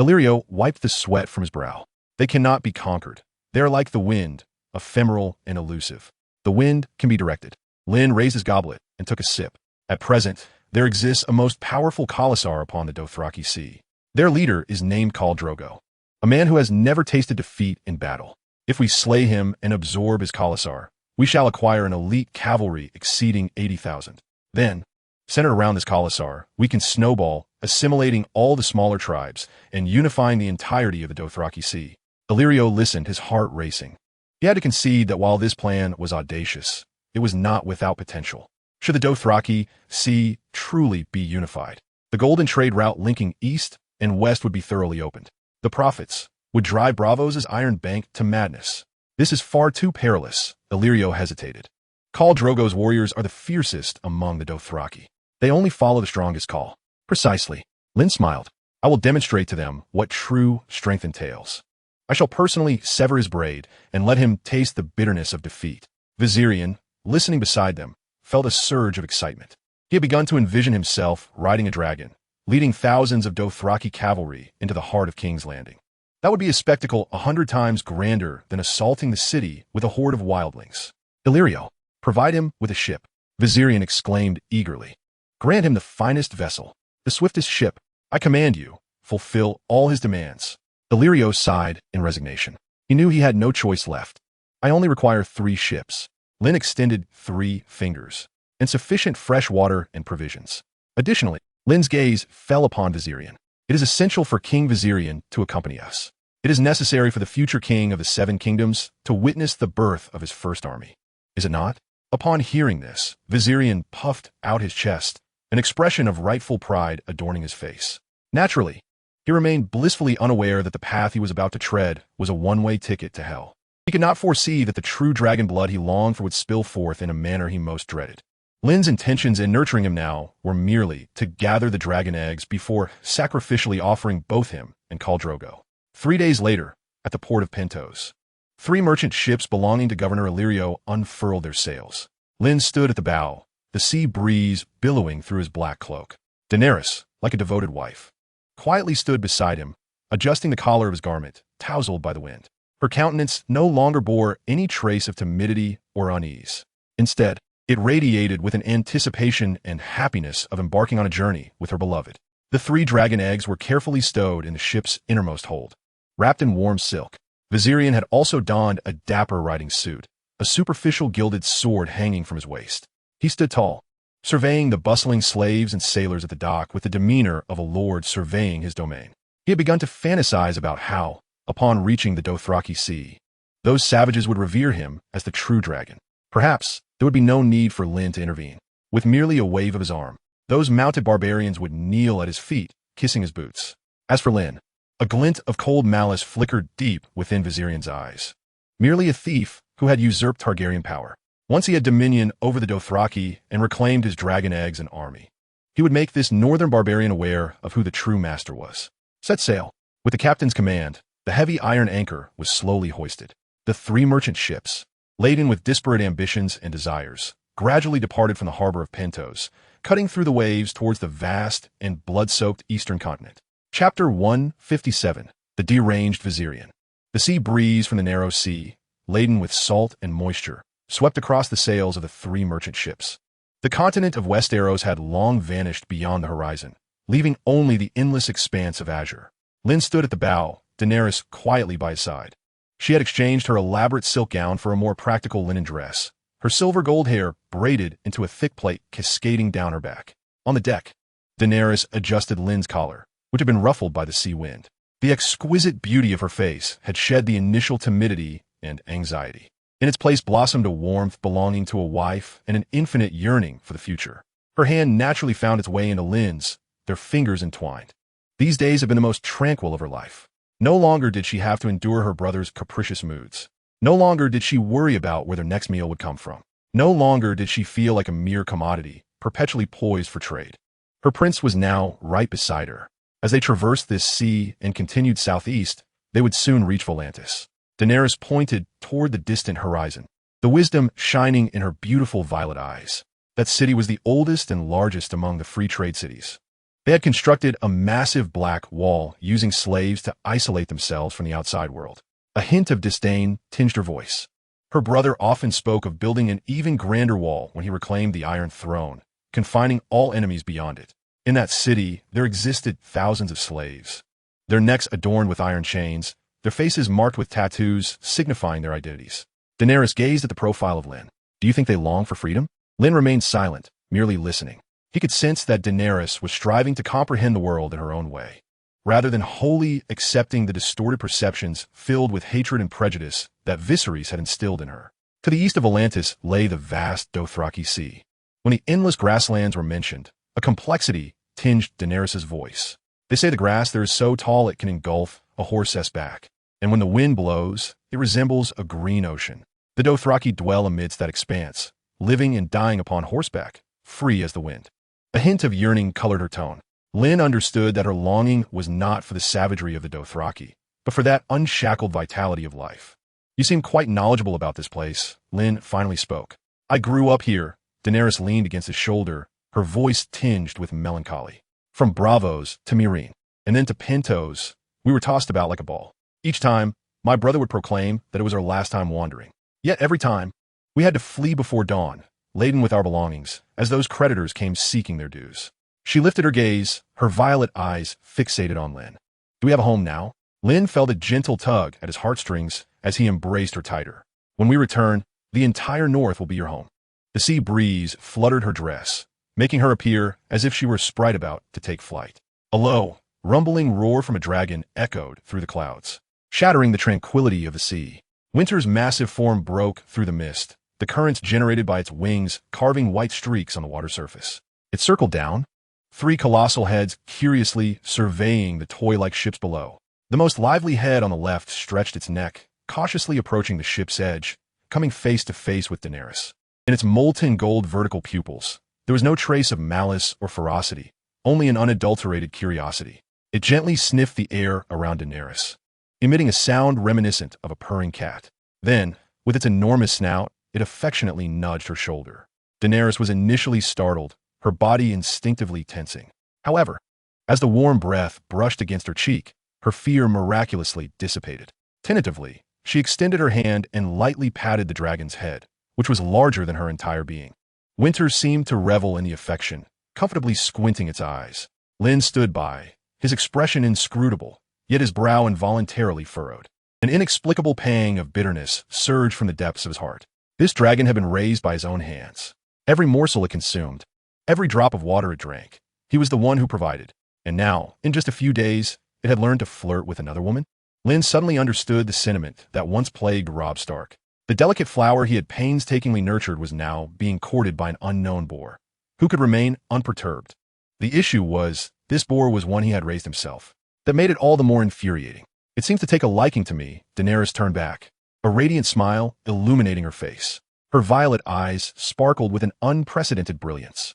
Illyrio wiped the sweat from his brow. They cannot be conquered. They are like the wind, ephemeral and elusive. The wind can be directed. Lynn raised his goblet and took a sip. At present, there exists a most powerful Khalasar upon the Dothraki Sea. Their leader is named Khal Drogo, a man who has never tasted defeat in battle. If we slay him and absorb his Khalasar, we shall acquire an elite cavalry exceeding 80,000. Then, centered around this Khalasar, we can snowball, assimilating all the smaller tribes and unifying the entirety of the Dothraki Sea. Illyrio listened, his heart racing. He had to concede that while this plan was audacious, it was not without potential. Should the Dothraki Sea truly be unified, the golden trade route linking east and west would be thoroughly opened. The prophets would drive Braavos' Iron Bank to madness. This is far too perilous, Illyrio hesitated. Khal Drogo's warriors are the fiercest among the Dothraki. They only follow the strongest call. Precisely. Lynn smiled. I will demonstrate to them what true strength entails. I shall personally sever his braid and let him taste the bitterness of defeat. Viserion, listening beside them, felt a surge of excitement. He had begun to envision himself riding a dragon, leading thousands of Dothraki cavalry into the heart of King's Landing. That would be a spectacle 100 times grander than assaulting the city with a horde of wildlings. Illyrio, provide him with a ship, Viserion exclaimed eagerly. Grant him the finest vessel, the swiftest ship. I command you, fulfill all his demands. Illyrio sighed in resignation. He knew he had no choice left. I only require 3 ships. Lynn extended 3 fingers, and sufficient fresh water and provisions. Additionally, Lynn's gaze fell upon Viserion. It is essential for King Viserion to accompany us. It is necessary for the future king of the 7 kingdoms to witness the birth of his first army. Is it not? Upon hearing this, Viserion puffed out his chest, an expression of rightful pride adorning his face. Naturally, he remained blissfully unaware that the path he was about to tread was a one-way ticket to hell. He could not foresee that the true dragon blood he longed for would spill forth in a manner he most dreaded. Lynn's intentions in nurturing him now were merely to gather the dragon eggs before sacrificially offering both him and Khal Drogo. 3 days later, at the port of Pentos, 3 merchant ships belonging to Governor Illyrio unfurled their sails. Lynn stood at the bow, the sea breeze billowing through his black cloak. Daenerys, like a devoted wife, quietly stood beside him, adjusting the collar of his garment, tousled by the wind. Her countenance no longer bore any trace of timidity or unease. Instead, it radiated with an anticipation and happiness of embarking on a journey with her beloved. The 3 dragon eggs were carefully stowed in the ship's innermost hold. Wrapped in warm silk, Viserion had also donned a dapper riding suit, a superficial gilded sword hanging from his waist. He stood tall, surveying the bustling slaves and sailors at the dock with the demeanor of a lord surveying his domain. He had begun to fantasize about how, upon reaching the Dothraki Sea, those savages would revere him as the true dragon. Perhaps there would be no need for Lynn to intervene. With merely a wave of his arm, those mounted barbarians would kneel at his feet, kissing his boots. As for Lynn, a glint of cold malice flickered deep within Viserion's eyes. Merely a thief who had usurped Targaryen power. Once he had dominion over the Dothraki and reclaimed his dragon eggs and army, he would make this northern barbarian aware of who the true master was. Set sail. With the captain's command, the heavy iron anchor was slowly hoisted. The 3 merchant ships, laden with disparate ambitions and desires, gradually departed from the harbor of Pentos, cutting through the waves towards the vast and blood-soaked eastern continent. Chapter 157. The Deranged Viserion. The sea breeze from the narrow sea, laden with salt and moisture, swept across the sails of the 3 merchant ships. The continent of Westeros had long vanished beyond the horizon, leaving only the endless expanse of azure. Lynn stood at the bow, Daenerys quietly by his side. She had exchanged her elaborate silk gown for a more practical linen dress, her silver gold hair braided into a thick plait cascading down her back. On the deck, Daenerys adjusted Lynn's collar, which had been ruffled by the sea wind. The exquisite beauty of her face had shed the initial timidity and anxiety. In its place blossomed a warmth belonging to a wife and an infinite yearning for the future. Her hand naturally found its way into Lynn's, their fingers entwined. These days had been the most tranquil of her life. No longer did she have to endure her brother's capricious moods. No longer did she worry about where their next meal would come from. No longer did she feel like a mere commodity, perpetually poised for trade. Her prince was now right beside her. As they traversed this sea and continued southeast, they would soon reach Volantis. Daenerys pointed toward the distant horizon, the wisdom shining in her beautiful violet eyes. That city was the oldest and largest among the free trade cities. They had constructed a massive black wall using slaves to isolate themselves from the outside world. A hint of disdain tinged her voice. Her brother often spoke of building an even grander wall when he reclaimed the Iron Throne, confining all enemies beyond it. In that city, there existed thousands of slaves, their necks adorned with iron chains, their faces marked with tattoos signifying their identities. Daenerys gazed at the profile of Lynn. Do you think they long for freedom? Lynn remained silent, merely listening. He could sense that Daenerys was striving to comprehend the world in her own way, rather than wholly accepting the distorted perceptions filled with hatred and prejudice that Viserys had instilled in her. To the east of Volantis lay the vast Dothraki Sea. When the endless grasslands were mentioned, a complexity tinged Daenerys' voice. They say the grass there is so tall it can engulf a horse's back, and when the wind blows, it resembles a green ocean. The Dothraki dwell amidst that expanse, living and dying upon horseback, free as the wind. A hint of yearning colored her tone. Lynn understood that her longing was not for the savagery of the Dothraki, but for that unshackled vitality of life. You seem quite knowledgeable about this place, Lynn finally spoke. I grew up here. Daenerys leaned against his shoulder, her voice tinged with melancholy. From Bravos to Meereen, and then to Pentos, we were tossed about like a ball. Each time, my brother would proclaim that it was our last time wandering. Yet every time, we had to flee before dawn, laden with our belongings, as those creditors came seeking their dues. She lifted her gaze, her violet eyes fixated on Lynn. Do we have a home now? Lynn felt a gentle tug at his heartstrings as he embraced her tighter. When we return, the entire north will be your home. The sea breeze fluttered her dress, making her appear as if she were a sprite about to take flight. A low, rumbling roar from a dragon echoed through the clouds, shattering the tranquility of the sea. Winter's massive form broke through the mist, the currents generated by its wings carving white streaks on the water surface. It circled down, 3 colossal heads curiously surveying the toy-like ships below. The most lively head on the left stretched its neck, cautiously approaching the ship's edge, coming face to face with Daenerys. In its molten gold vertical pupils, there was no trace of malice or ferocity, only an unadulterated curiosity. It gently sniffed the air around Daenerys, emitting a sound reminiscent of a purring cat. Then, with its enormous snout, it affectionately nudged her shoulder. Daenerys was initially startled, her body instinctively tensing. However, as the warm breath brushed against her cheek, her fear miraculously dissipated. Tentatively, she extended her hand and lightly patted the dragon's head, which was larger than her entire being. Winter seemed to revel in the affection, comfortably squinting its eyes. Lynn stood by, his expression inscrutable, yet his brow involuntarily furrowed. An inexplicable pang of bitterness surged from the depths of his heart. This dragon had been raised by his own hands. Every morsel it consumed, every drop of water it drank, he was the one who provided. And now, in just a few days, it had learned to flirt with another woman? Lynn suddenly understood the sentiment that once plagued Robb Stark. The delicate flower he had painstakingly nurtured was now being courted by an unknown boar, who could remain unperturbed. The issue was, this boar was one he had raised himself. That made it all the more infuriating. It seems to take a liking to me, Daenerys turned back, a radiant smile illuminating her face. Her violet eyes sparkled with an unprecedented brilliance.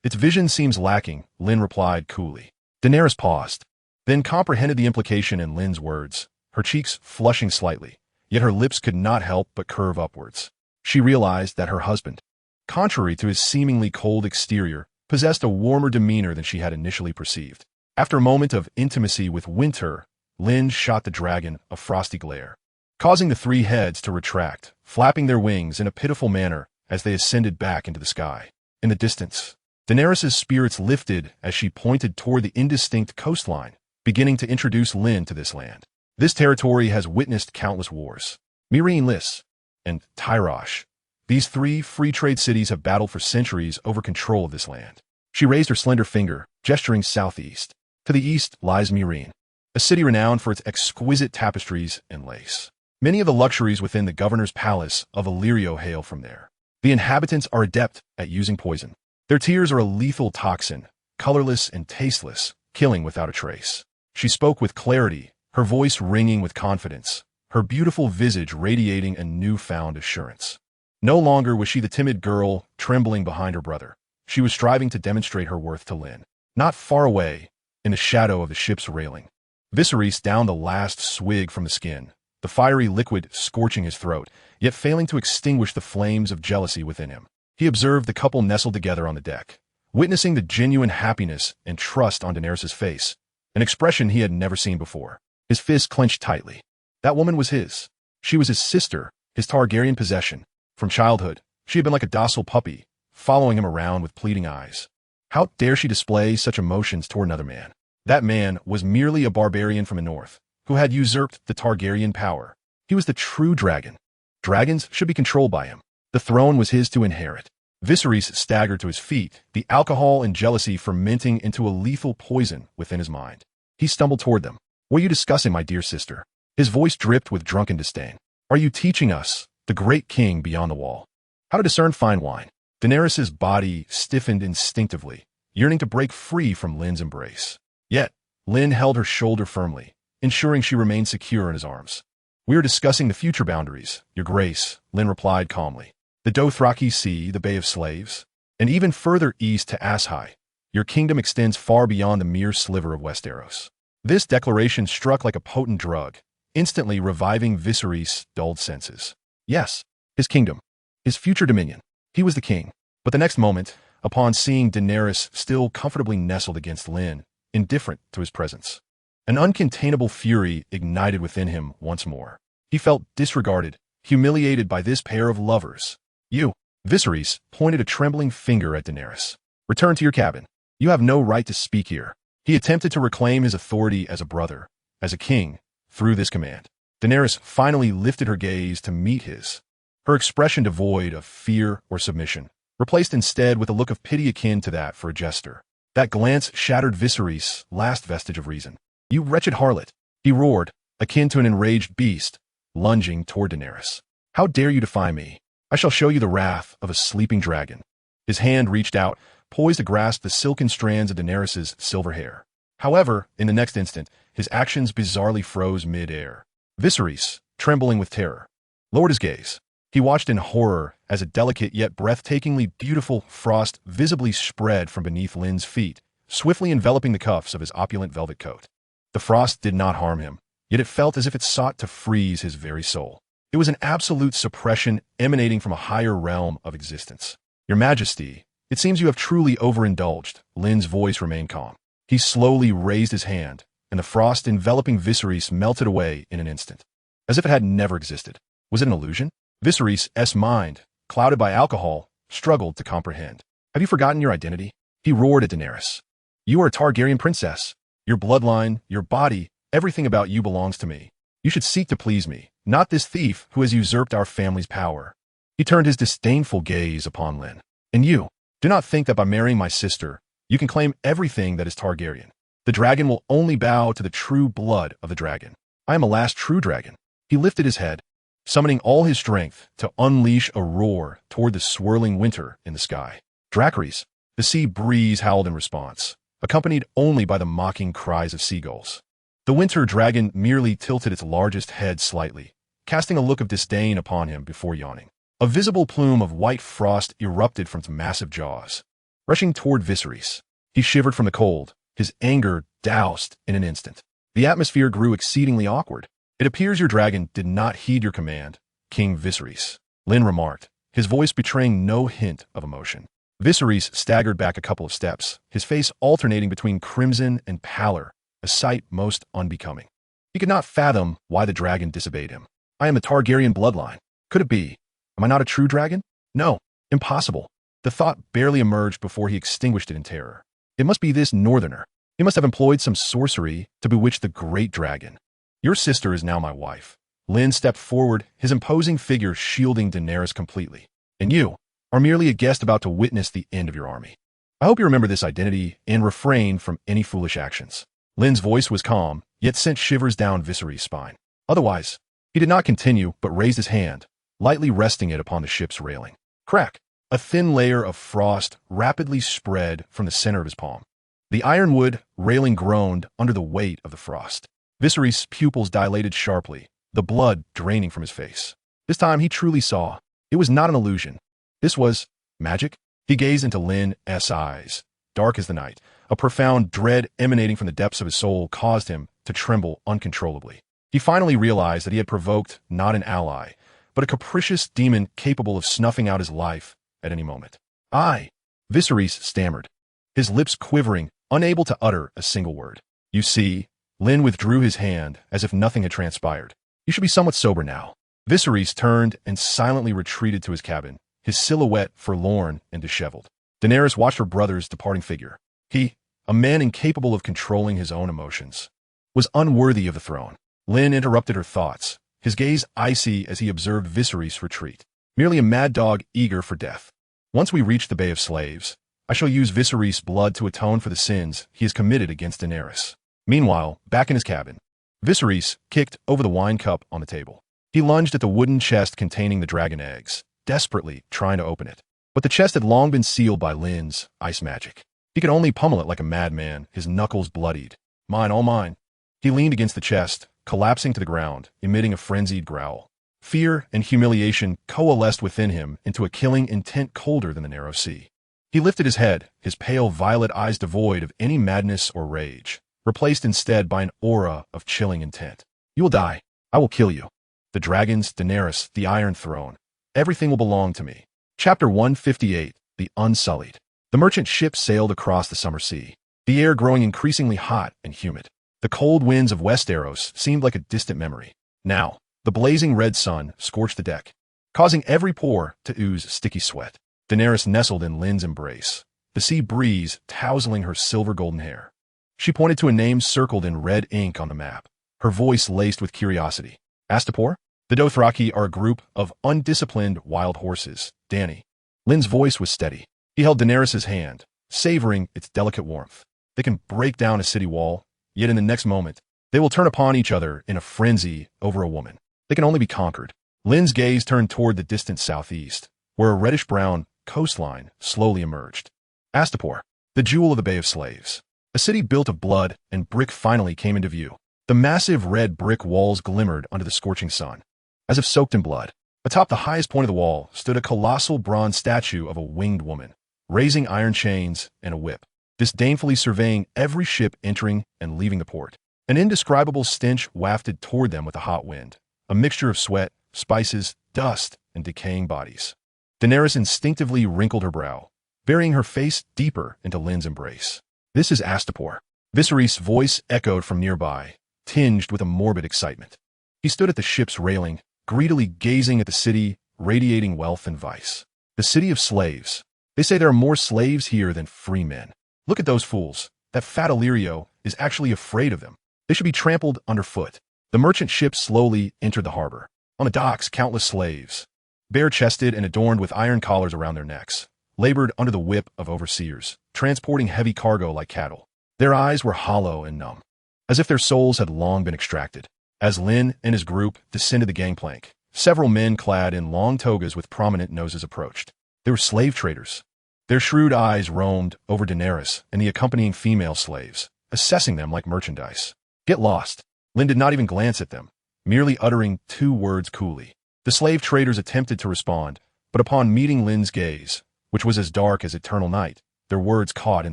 Its vision seems lacking, Lynn replied coolly. Daenerys paused, then comprehended the implication in Lynn's words, her cheeks flushing slightly, yet her lips could not help but curve upwards. She realized that her husband, contrary to his seemingly cold exterior, possessed a warmer demeanor than she had initially perceived. After a moment of intimacy with Winter, Lynn shot the dragon a frosty glare, causing the three heads to retract, flapping their wings in a pitiful manner as they ascended back into the sky. In the distance, Daenerys' spirits lifted as she pointed toward the indistinct coastline, beginning to introduce Lynn to this land. This territory has witnessed countless wars. Meereen Lys and Tyrosh. These three free trade cities have battled for centuries over control of this land. She raised her slender finger, gesturing southeast. To the east lies Meereen, a city renowned for its exquisite tapestries and lace. Many of the luxuries within the governor's palace of Illyrio hail from there. The inhabitants are adept at using poison. Their tears are a lethal toxin, colorless and tasteless, killing without a trace. She spoke with clarity, her voice ringing with confidence, her beautiful visage radiating a newfound assurance. No longer was she the timid girl trembling behind her brother. She was striving to demonstrate her worth to Lynn. Not far away, in the shadow of the ship's railing, Viserys downed the last swig from the skin, the fiery liquid scorching his throat, yet failing to extinguish the flames of jealousy within him. He observed the couple nestled together on the deck, witnessing the genuine happiness and trust on Daenerys' face, an expression he had never seen before. His fist clenched tightly. That woman was his. She was his sister, his Targaryen possession. From childhood, she had been like a docile puppy, following him around with pleading eyes. How dare she display such emotions toward another man? That man was merely a barbarian from the north, who had usurped the Targaryen power. He was the true dragon. Dragons should be controlled by him. The throne was his to inherit. Viserys staggered to his feet, the alcohol and jealousy fermenting into a lethal poison within his mind. He stumbled toward them. What are you discussing, my dear sister? His voice dripped with drunken disdain. Are you teaching us, the great king beyond the wall, how to discern fine wine? Daenerys' body stiffened instinctively, yearning to break free from Lynn's embrace. Yet, Lynn held her shoulder firmly, ensuring she remained secure in his arms. We are discussing the future boundaries, Your Grace, Lynn replied calmly. The Dothraki Sea, the Bay of Slaves, and even further east to Asshai. Your kingdom extends far beyond the mere sliver of Westeros. This declaration struck like a potent drug, instantly reviving Viserys' dulled senses. Yes, his kingdom, his future dominion. He was the king. But the next moment, upon seeing Daenerys still comfortably nestled against Lynn, indifferent to his presence, an uncontainable fury ignited within him once more. He felt disregarded, humiliated by this pair of lovers. You, Viserys, pointed a trembling finger at Daenerys. Return to your cabin. You have no right to speak here. He attempted to reclaim his authority as a brother, as a king, through this command. Daenerys finally lifted her gaze to meet his, her expression devoid of fear or submission, replaced instead with a look of pity akin to that for a jester. That glance shattered Viserys' last vestige of reason. You wretched harlot, he roared, akin to an enraged beast, lunging toward Daenerys. How dare you defy me? I shall show you the wrath of a sleeping dragon. His hand reached out, poised to grasp the silken strands of Daenerys' silver hair. However, in the next instant, his actions bizarrely froze mid-air. Viserys, trembling with terror, lowered his gaze. He watched in horror as a delicate yet breathtakingly beautiful frost visibly spread from beneath Lynn's feet, swiftly enveloping the cuffs of his opulent velvet coat. The frost did not harm him, yet it felt as if it sought to freeze his very soul. It was an absolute suppression emanating from a higher realm of existence. Your Majesty, it seems you have truly overindulged. Lynn's voice remained calm. He slowly raised his hand, and the frost enveloping Viserys melted away in an instant, as if it had never existed. Was it an illusion? Viserys' mind, clouded by alcohol, struggled to comprehend. Have you forgotten your identity? He roared at Daenerys. You are a Targaryen princess. Your bloodline, your body, everything about you belongs to me. You should seek to please me, not this thief who has usurped our family's power. He turned his disdainful gaze upon Lynn. And you, do not think that by marrying my sister, you can claim everything that is Targaryen. The dragon will only bow to the true blood of the dragon. I am a last true dragon. He lifted his head, summoning all his strength to unleash a roar toward the swirling winter in the sky. Dracarys, the sea breeze howled in response, accompanied only by the mocking cries of seagulls. The winter dragon merely tilted its largest head slightly, casting a look of disdain upon him before yawning. A visible plume of white frost erupted from its massive jaws. Rushing toward Viserys, he shivered from the cold, his anger doused in an instant. The atmosphere grew exceedingly awkward. It appears your dragon did not heed your command, King Viserys, Lynn remarked, his voice betraying no hint of emotion. Viserys staggered back a couple of steps, his face alternating between crimson and pallor, a sight most unbecoming. He could not fathom why the dragon disobeyed him. I am a Targaryen bloodline. Could it be? Am I not a true dragon? No, impossible. The thought barely emerged before he extinguished it in terror. It must be this northerner. He must have employed some sorcery to bewitch the great dragon. Your sister is now my wife. Lynn stepped forward, his imposing figure shielding Daenerys completely. And you are merely a guest about to witness the end of your army. I hope you remember this identity and refrain from any foolish actions. Lynn's voice was calm, yet sent shivers down Viserys' spine. Otherwise, he did not continue, but raised his hand, lightly resting it upon the ship's railing. Crack! A thin layer of frost rapidly spread from the center of his palm. The ironwood railing groaned under the weight of the frost. Viserys' pupils dilated sharply, the blood draining from his face. This time he truly saw. It was not an illusion. This was magic. He gazed into Lynn's eyes, dark as the night. A profound dread emanating from the depths of his soul caused him to tremble uncontrollably. He finally realized that he had provoked not an ally, but a capricious demon capable of snuffing out his life at any moment. Viserys stammered, his lips quivering, unable to utter a single word. You see, Lynn withdrew his hand as if nothing had transpired. You should be somewhat sober now. Viserys turned and silently retreated to his cabin, his silhouette forlorn and disheveled. Daenerys watched her brother's departing figure. He, a man incapable of controlling his own emotions, was unworthy of the throne. Lynn interrupted her thoughts, his gaze icy as he observed Viserys retreat, merely a mad dog eager for death. Once we reach the Bay of Slaves, I shall use Viserys' blood to atone for the sins he has committed against Daenerys. Meanwhile, back in his cabin, Viserys kicked over the wine cup on the table. He lunged at the wooden chest containing the dragon eggs, desperately trying to open it. But the chest had long been sealed by Lynn's ice magic. He could only pummel it like a madman, his knuckles bloodied. Mine, all mine. He leaned against the chest, collapsing to the ground, emitting a frenzied growl. Fear and humiliation coalesced within him into a killing intent colder than the narrow sea. He lifted his head, his pale violet eyes devoid of any madness or rage, replaced instead by an aura of chilling intent. You will die. I will kill you. The dragons, Daenerys, the Iron Throne. Everything will belong to me. Chapter 158, The Unsullied. The merchant ship sailed across the summer sea, the air growing increasingly hot and humid. The cold winds of Westeros seemed like a distant memory. Now, the blazing red sun scorched the deck, causing every pore to ooze sticky sweat. Daenerys nestled in Lynn's embrace, the sea breeze tousling her silver-golden hair. She pointed to a name circled in red ink on the map, her voice laced with curiosity. Astapor? The Dothraki are a group of undisciplined wild horses, Dany. Lynn's voice was steady. He held Daenerys' hand, savoring its delicate warmth. They can break down a city wall, yet in the next moment, they will turn upon each other in a frenzy over a woman. They can only be conquered. Lynn's gaze turned toward the distant southeast, where a reddish-brown coastline slowly emerged. Astapor, the jewel of the Bay of Slaves. A city built of blood and brick finally came into view. The massive red brick walls glimmered under the scorching sun, as if soaked in blood. Atop the highest point of the wall stood a colossal bronze statue of a winged woman, raising iron chains and a whip, disdainfully surveying every ship entering and leaving the port. An indescribable stench wafted toward them with a hot wind, a mixture of sweat, spices, dust, and decaying bodies. Daenerys instinctively wrinkled her brow, burying her face deeper into Lynn's embrace. This is Astapor. Viserys' voice echoed from nearby, tinged with a morbid excitement. He stood at the ship's railing, greedily gazing at the city, radiating wealth and vice. The city of slaves. They say there are more slaves here than free men. Look at those fools. That fat Illyrio is actually afraid of them. They should be trampled underfoot. The merchant ship slowly entered the harbor. On the docks, countless slaves, bare-chested and adorned with iron collars around their necks, labored under the whip of overseers, transporting heavy cargo like cattle. Their eyes were hollow and numb, as if their souls had long been extracted. As Lynn and his group descended the gangplank, several men clad in long togas with prominent noses approached. They were slave traders. Their shrewd eyes roamed over Daenerys and the accompanying female slaves, assessing them like merchandise. Get lost. Lynn did not even glance at them, merely uttering 2 words coolly. The slave traders attempted to respond, but upon meeting Lynn's gaze, which was as dark as eternal night, their words caught in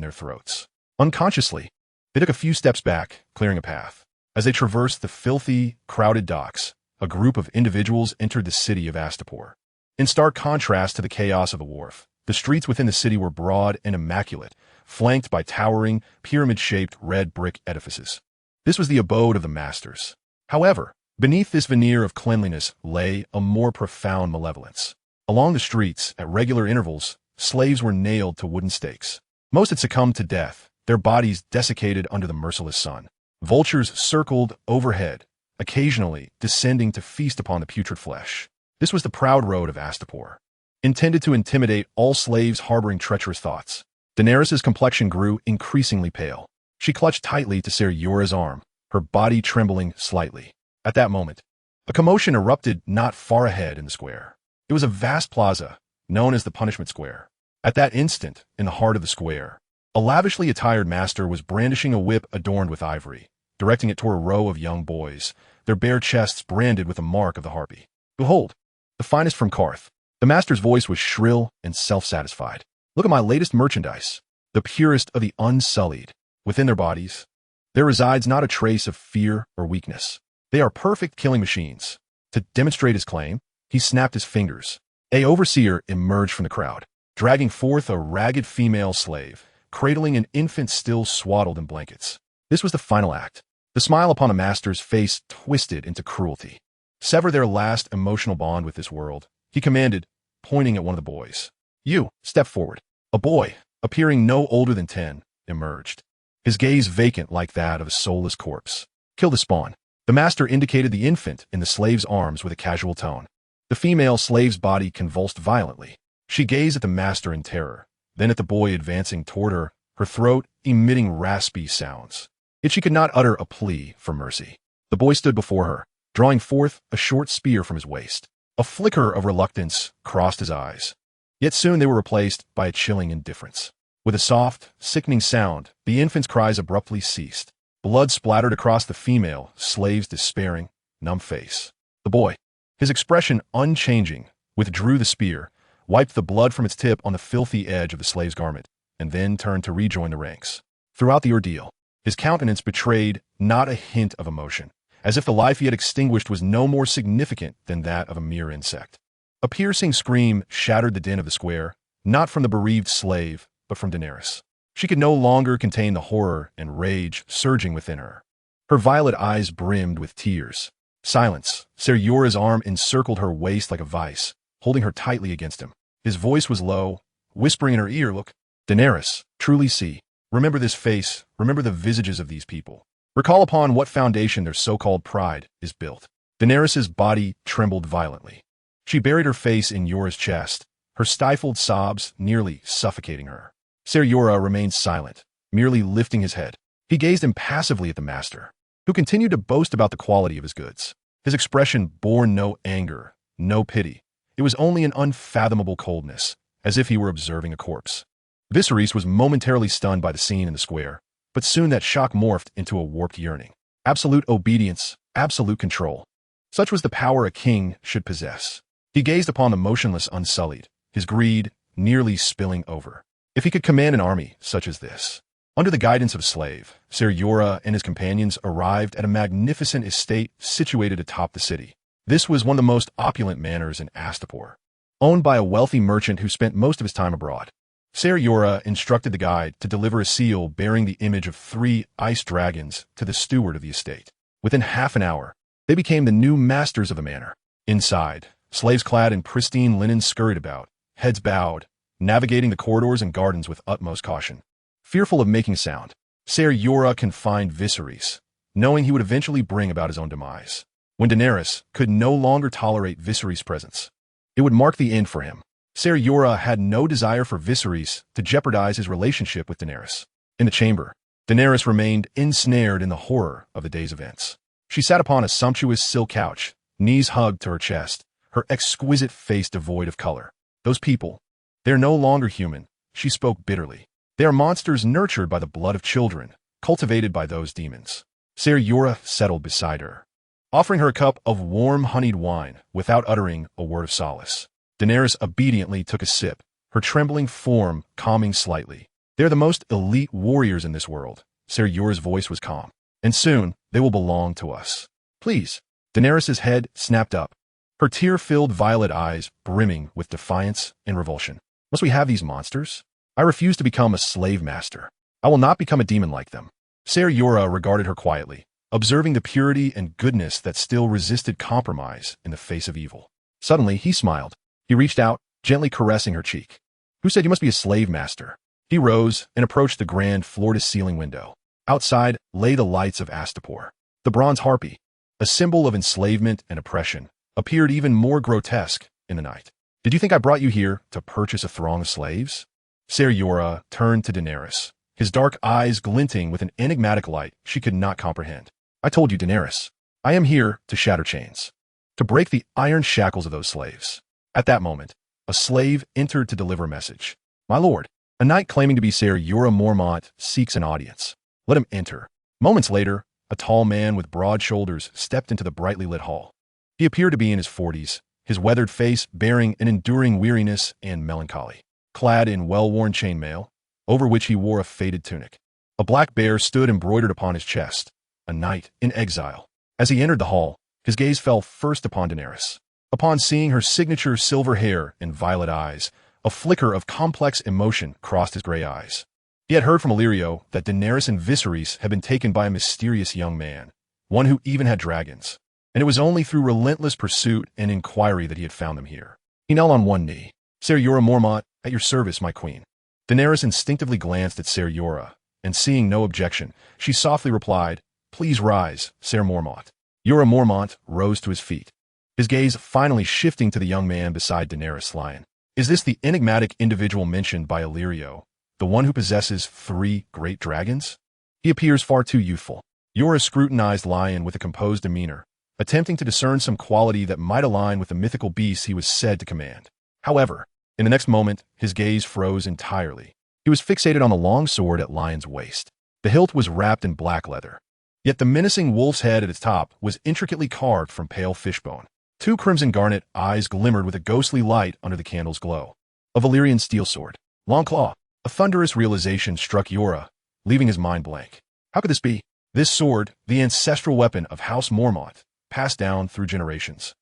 their throats. Unconsciously, they took a few steps back, clearing a path. As they traversed the filthy, crowded docks, a group of individuals entered the city of Astapor. In stark contrast to the chaos of the wharf, the streets within the city were broad and immaculate, flanked by towering, pyramid-shaped red brick edifices. This was the abode of the masters. However, beneath this veneer of cleanliness lay a more profound malevolence. Along the streets, at regular intervals, slaves were nailed to wooden stakes. Most had succumbed to death, their bodies desiccated under the merciless sun. Vultures circled overhead, occasionally descending to feast upon the putrid flesh. This was the proud road of Astapor, intended to intimidate all slaves harboring treacherous thoughts. Daenerys's complexion grew increasingly pale. She clutched tightly to Ser Jorah's arm, her body trembling slightly. At that moment, a commotion erupted not far ahead in the square. It was a vast plaza, known as the Punishment Square. At that instant, in the heart of the square, a lavishly attired master was brandishing a whip adorned with ivory, directing it toward a row of young boys, their bare chests branded with the mark of the harpy. "Behold, the finest from Karth." The master's voice was shrill and self-satisfied. "Look at my latest merchandise, the purest of the unsullied. Within their bodies, there resides not a trace of fear or weakness. They are perfect killing machines." To demonstrate his claim, he snapped his fingers. An overseer emerged from the crowd, dragging forth a ragged female slave, cradling an infant still swaddled in blankets. This was the final act. The smile upon the master's face twisted into cruelty. "Sever their last emotional bond with this world," he commanded, pointing at one of the boys. "You, step forward." A boy, appearing no older than 10, emerged, his gaze vacant like that of a soulless corpse. "Kill the spawn." The master indicated the infant in the slave's arms with a casual tone. The female slave's body convulsed violently. She gazed at the master in terror, then at the boy advancing toward her, her throat emitting raspy sounds. Yet she could not utter a plea for mercy. The boy stood before her, drawing forth a short spear from his waist. A flicker of reluctance crossed his eyes. Yet soon they were replaced by a chilling indifference. With a soft, sickening sound, the infant's cries abruptly ceased. Blood splattered across the female slave's despairing, numb face. The boy, his expression unchanging, withdrew the spear, wiped the blood from its tip on the filthy edge of the slave's garment, and then turned to rejoin the ranks. Throughout the ordeal, his countenance betrayed not a hint of emotion, as if the life he had extinguished was no more significant than that of a mere insect. A piercing scream shattered the din of the square, not from the bereaved slave, but from Daenerys. She could no longer contain the horror and rage surging within her. Her violet eyes brimmed with tears. "Silence." Ser Jorah's arm encircled her waist like a vice, holding her tightly against him. His voice was low, whispering in her ear, "Look, Daenerys, truly see. Remember this face, remember the visages of these people. Recall upon what foundation their so-called pride is built." Daenerys's body trembled violently. She buried her face in Jorah's chest, her stifled sobs nearly suffocating her. Ser Jorah remained silent, merely lifting his head. He gazed impassively at the master, who continued to boast about the quality of his goods. His expression bore no anger, no pity. It was only an unfathomable coldness, as if he were observing a corpse. Viserys was momentarily stunned by the scene in the square, but soon that shock morphed into a warped yearning. Absolute obedience, absolute control. Such was the power a king should possess. He gazed upon the motionless Unsullied, his greed nearly spilling over. If he could command an army such as this. Under the guidance of a slave, Ser Jorah and his companions arrived at a magnificent estate situated atop the city. This was one of the most opulent manors in Astapor, owned by a wealthy merchant who spent most of his time abroad. Ser Jorah instructed the guide to deliver a seal bearing the image of 3 ice dragons to the steward of the estate. Within half an hour, they became the new masters of the manor. Inside, slaves clad in pristine linen scurried about, heads bowed, navigating the corridors and gardens with utmost caution. Fearful of making a sound, Ser Jorah confined Viserys, knowing he would eventually bring about his own demise. When Daenerys could no longer tolerate Viserys' presence, it would mark the end for him. Ser Jorah had no desire for Viserys to jeopardize his relationship with Daenerys. In the chamber, Daenerys remained ensnared in the horror of the day's events. She sat upon a sumptuous silk couch, knees hugged to her chest, her exquisite face devoid of color. "Those people, they are no longer human," she spoke bitterly. "They are monsters nurtured by the blood of children, cultivated by those demons." Ser Jorah settled beside her, offering her a cup of warm honeyed wine without uttering a word of solace. Daenerys obediently took a sip, her trembling form calming slightly. "They are the most elite warriors in this world." Ser Jorah's voice was calm. "And soon they will belong to us." "Please." Daenerys' head snapped up. her tear-filled violet eyes brimming with defiance and revulsion. Must we have these monsters? I refuse to become a slave master. I will not become a demon like them. Ser Jorah regarded her quietly, observing the purity and goodness that still resisted compromise in the face of evil. Suddenly, he smiled. He reached out, gently caressing her cheek. Who said you must be a slave master? He rose and approached the grand floor-to-ceiling window. Outside lay the lights of Astapor. The bronze harpy, a symbol of enslavement and oppression, appeared even more grotesque in the night. Did you think I brought you here to purchase a throng of slaves? Ser Jorah turned to Daenerys, his dark eyes glinting with an enigmatic light she could not comprehend. I told you, Daenerys, I am here to shatter chains, to break the iron shackles of those slaves. At that moment, a slave entered to deliver a message. My lord, a knight claiming to be Ser Jorah Mormont seeks an audience. Let him enter. Moments later, a tall man with broad shoulders stepped into the brightly lit hall. He appeared to be in his 40s, his weathered face bearing an enduring weariness and melancholy. Clad in well-worn chainmail, over which he wore a faded tunic, a black bear stood embroidered upon his chest, a knight in exile. As he entered the hall, his gaze fell first upon Daenerys. Upon seeing her signature silver hair and violet eyes, a flicker of complex emotion crossed his gray eyes. He had heard from Illyrio that Daenerys and Viserys had been taken by a mysterious young man, one who even had dragons, and it was only through relentless pursuit and inquiry that he had found them here. He knelt on one knee. Ser Jorah Mormont, at your service, my queen. Daenerys instinctively glanced at Ser Jorah, and seeing no objection, she softly replied, Please rise, Ser Mormont. Jorah Mormont rose to his feet, his gaze finally shifting to the young man beside Daenerys Lyon. Is this the enigmatic individual mentioned by Illyrio, the one who possesses 3 great dragons? He appears far too youthful. Jorah scrutinized Lyon with a composed demeanor, attempting to discern some quality that might align with the mythical beasts he was said to command. However, in the next moment, his gaze froze entirely. He was fixated on the long sword at Lyon's waist. The hilt was wrapped in black leather, yet the menacing wolf's head at its top was intricately carved from pale fishbone. 2 crimson garnet eyes glimmered with a ghostly light under the candle's glow. A Valyrian steel sword. Longclaw. A thunderous realization struck Jorah, leaving his mind blank. How could this be? This sword, the ancestral weapon of House Mormont, passed down through generations.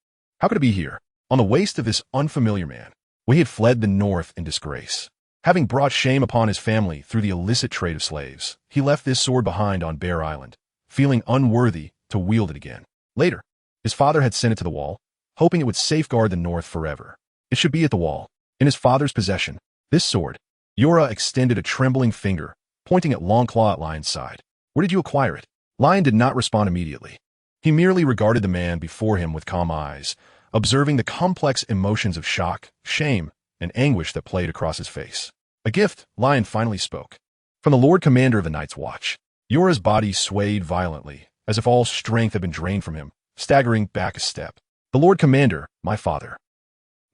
How could it be here, on the waist of this unfamiliar man? Well, he had fled the north in disgrace. Having brought shame upon his family through the illicit trade of slaves, he left this sword behind on Bear Island, feeling unworthy to wield it again. Later, his father had sent it to the Wall, hoping it would safeguard the north forever. It should be at the Wall, in his father's possession. This sword. Jorah extended a trembling finger, pointing at Longclaw at Lyon's side. Where did you acquire it? Lyon did not respond immediately. He merely regarded the man before him with calm eyes, observing the complex emotions of shock, shame, and anguish that played across his face. A gift, Lyon finally spoke. From the Lord Commander of the Night's Watch. Jorah's body swayed violently, as if all strength had been drained from him, staggering back a step. The Lord Commander, my father.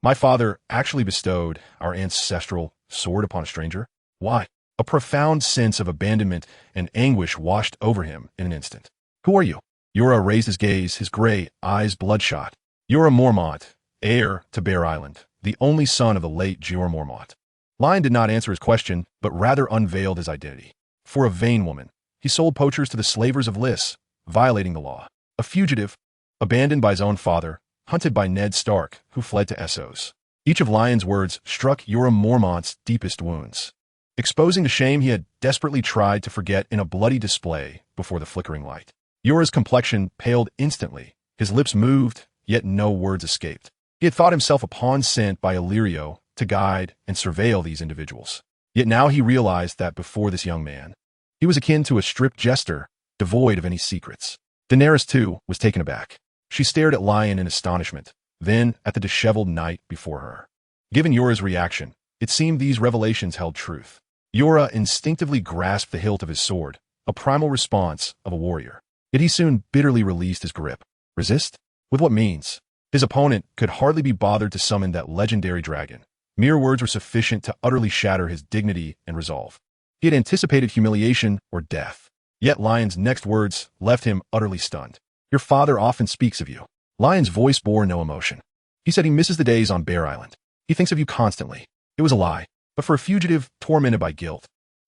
My father actually bestowed our ancestral sword upon a stranger? Why? A profound sense of abandonment and anguish washed over him in an instant. Who are you? Jorah raised his gaze, his gray eyes bloodshot. Jorah Mormont, heir to Bear Island, the only son of the late Jeor Mormont. Lyon did not answer his question, but rather unveiled his identity. For a vain woman, he sold poachers to the slavers of Lys, violating the law. A fugitive, abandoned by his own father, hunted by Ned Stark, who fled to Essos. Each of Lyon's words struck Jorah Mormont's deepest wounds, exposing the shame he had desperately tried to forget in a bloody display before the flickering light. Jorah's complexion paled instantly, his lips moved, yet no words escaped. He had thought himself a pawn sent by Illyrio to guide and surveil these individuals. Yet now he realized that before this young man, he was akin to a stripped jester, devoid of any secrets. Daenerys, too, was taken aback. She stared at Lyon in astonishment, then at the disheveled knight before her. Given Jorah's reaction, it seemed these revelations held truth. Jorah instinctively grasped the hilt of his sword, a primal response of a warrior. Yet he soon bitterly released his grip. Resist? With what means? His opponent could hardly be bothered to summon that legendary dragon. Mere words were sufficient to utterly shatter his dignity and resolve. He had anticipated humiliation or death. Yet Lyon's next words left him utterly stunned. Your father often speaks of you. Lyon's voice bore no emotion. He said he misses the days on Bear Island. He thinks of you constantly. It was a lie, but for a fugitive tormented by guilt,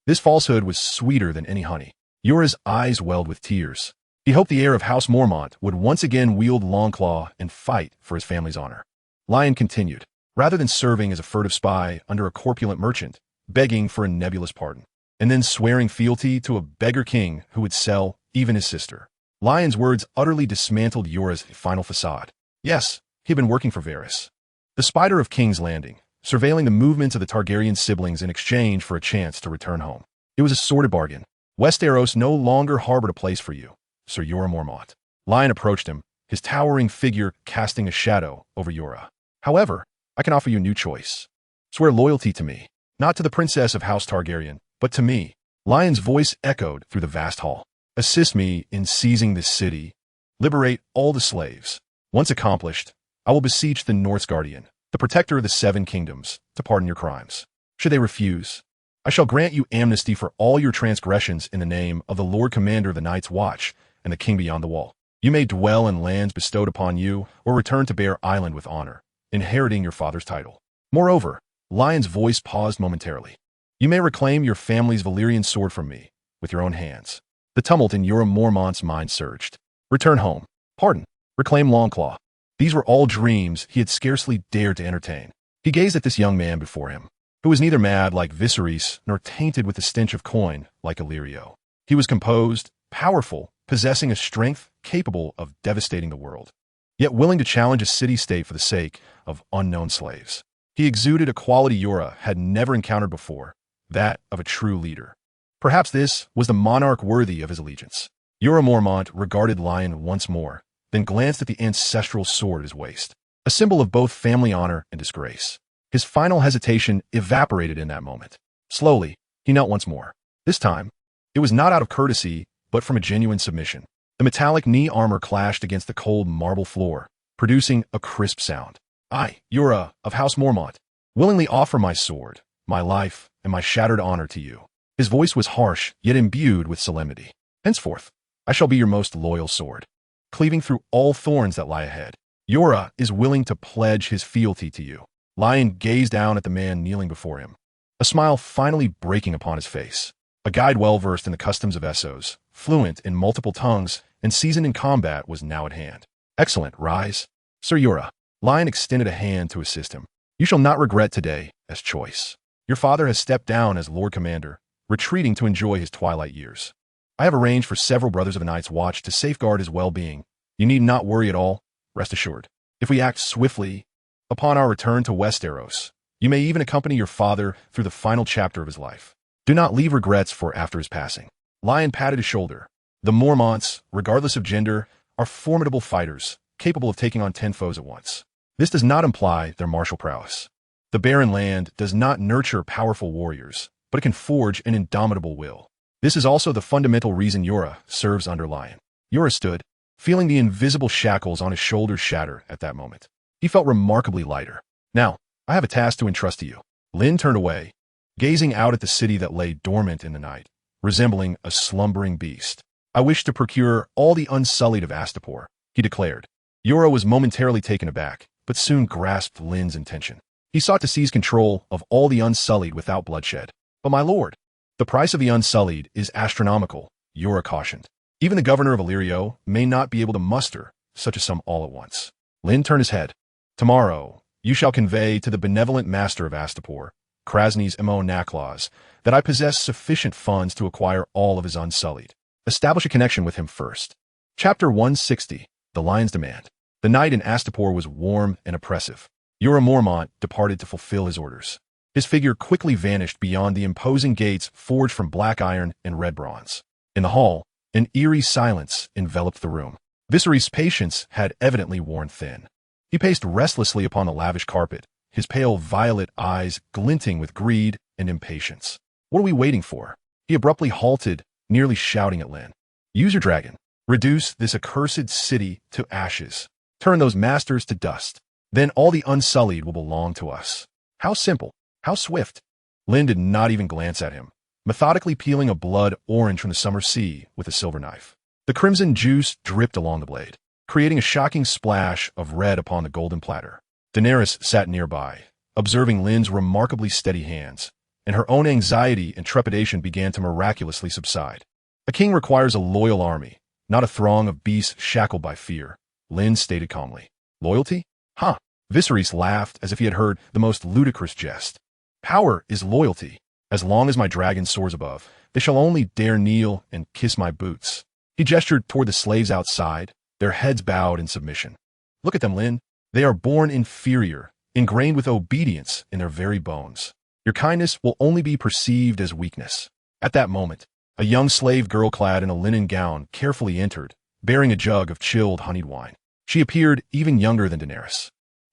this falsehood was sweeter than any honey. Jorah's eyes welled with tears. He hoped the heir of House Mormont would once again wield Longclaw and fight for his family's honor. Lyon continued, rather than serving as a furtive spy under a corpulent merchant, begging for a nebulous pardon, and then swearing fealty to a beggar king who would sell even his sister. Lyon's words utterly dismantled Yora's final facade. Yes, he had been working for Varys, the Spider of King's Landing, surveilling the movements of the Targaryen siblings in exchange for a chance to return home. It was a sordid bargain. Westeros no longer harbored a place for you, Sir Jorah Mormont. Lyon approached him, his towering figure casting a shadow over Jorah. However, I can offer you a new choice. Swear loyalty to me, not to the princess of House Targaryen, but to me. Lyon's voice echoed through the vast hall. Assist me in seizing this city. Liberate all the slaves. Once accomplished, I will beseech the North's guardian, the protector of the Seven Kingdoms, to pardon your crimes. Should they refuse, I shall grant you amnesty for all your transgressions in the name of the Lord Commander of the Night's Watch and the King beyond the wall. You may dwell in lands bestowed upon you or return to Bear Island with honor, inheriting your father's title. Moreover, Lyon's voice paused momentarily. You may reclaim your family's Valyrian sword from me with your own hands. The tumult in Jorah Mormont's mind surged. Return home. Pardon. Reclaim Longclaw. These were all dreams he had scarcely dared to entertain. He gazed at this young man before him, who was neither mad like Viserys nor tainted with the stench of coin like Illyrio. He was composed, powerful, possessing a strength capable of devastating the world, yet willing to challenge a city-state for the sake of unknown slaves. He exuded a quality Jorah had never encountered before, that of a true leader. Perhaps this was the monarch worthy of his allegiance. Jorah Mormont regarded Lyon once more, then glanced at the ancestral sword at his waist, a symbol of both family honor and disgrace. His final hesitation evaporated in that moment. Slowly, he knelt once more. This time, it was not out of courtesy, but from a genuine submission. The metallic knee armor clashed against the cold marble floor, producing a crisp sound. I, Jorah of House Mormont, willingly offer my sword, my life, and my shattered honor to you. His voice was harsh, yet imbued with solemnity. Henceforth, I shall be your most loyal sword, cleaving through all thorns that lie ahead. Jorah is willing to pledge his fealty to you. Lyon gazed down at the man kneeling before him, a smile finally breaking upon his face. A guide well-versed in the customs of Essos, fluent in multiple tongues, and seasoned in combat was now at hand. Excellent, rise. Sir Jorah. Lyon extended a hand to assist him. You shall not regret today as choice. Your father has stepped down as Lord Commander, retreating to enjoy his twilight years. I have arranged for several brothers of the Night's Watch to safeguard his well-being. You need not worry at all, rest assured. If we act swiftly, upon our return to Westeros, you may even accompany your father through the final chapter of his life. Do not leave regrets for after his passing. Lyon patted his shoulder. The Mormonts, regardless of gender, are formidable fighters, capable of taking on 10 foes at once. This does not imply their martial prowess. The barren land does not nurture powerful warriors, but it can forge an indomitable will. This is also the fundamental reason Jorah serves under Lyon. Jorah stood, feeling the invisible shackles on his shoulders shatter at that moment. He felt remarkably lighter. Now, I have a task to entrust to you. Lynn turned away, gazing out at the city that lay dormant in the night, resembling a slumbering beast. I wish to procure all the unsullied of Astapor, he declared. Jorah was momentarily taken aback, but soon grasped Lynn's intention. He sought to seize control of all the unsullied without bloodshed. But my lord, the price of the unsullied is astronomical, Jorah cautioned. Even the governor of Illyrio may not be able to muster such a sum all at once. Lynn turned his head. Tomorrow, you shall convey to the benevolent master of Astapor, Krasny's Emo Naklas, that I possess sufficient funds to acquire all of his unsullied. Establish a connection with him first. Chapter 160, The Lion's Demand. The night in Astapor was warm and oppressive. Jorah Mormont departed to fulfill his orders. His figure quickly vanished beyond the imposing gates forged from black iron and red bronze. In the hall, an eerie silence enveloped the room. Viserys' patience had evidently worn thin. He paced restlessly upon the lavish carpet, his pale violet eyes glinting with greed and impatience. What are we waiting for? He abruptly halted, nearly shouting at Lynn. Use your dragon. Reduce this accursed city to ashes. Turn those masters to dust. Then all the unsullied will belong to us. How simple. How swift. Lynn did not even glance at him, methodically peeling a blood orange from the summer sea with a silver knife. The crimson juice dripped along the blade, creating a shocking splash of red upon the golden platter. Daenerys sat nearby, observing Lynn's remarkably steady hands, and her own anxiety and trepidation began to miraculously subside. A king requires a loyal army, not a throng of beasts shackled by fear, Lynn stated calmly. Loyalty? Huh. Viserys laughed as if he had heard the most ludicrous jest. Power is loyalty. As long as my dragon soars above, they shall only dare kneel and kiss my boots. He gestured toward the slaves outside, their heads bowed in submission. Look at them, Lynn. They are born inferior, ingrained with obedience in their very bones. Your kindness will only be perceived as weakness. At that moment, a young slave girl clad in a linen gown carefully entered, bearing a jug of chilled honeyed wine. She appeared even younger than Daenerys,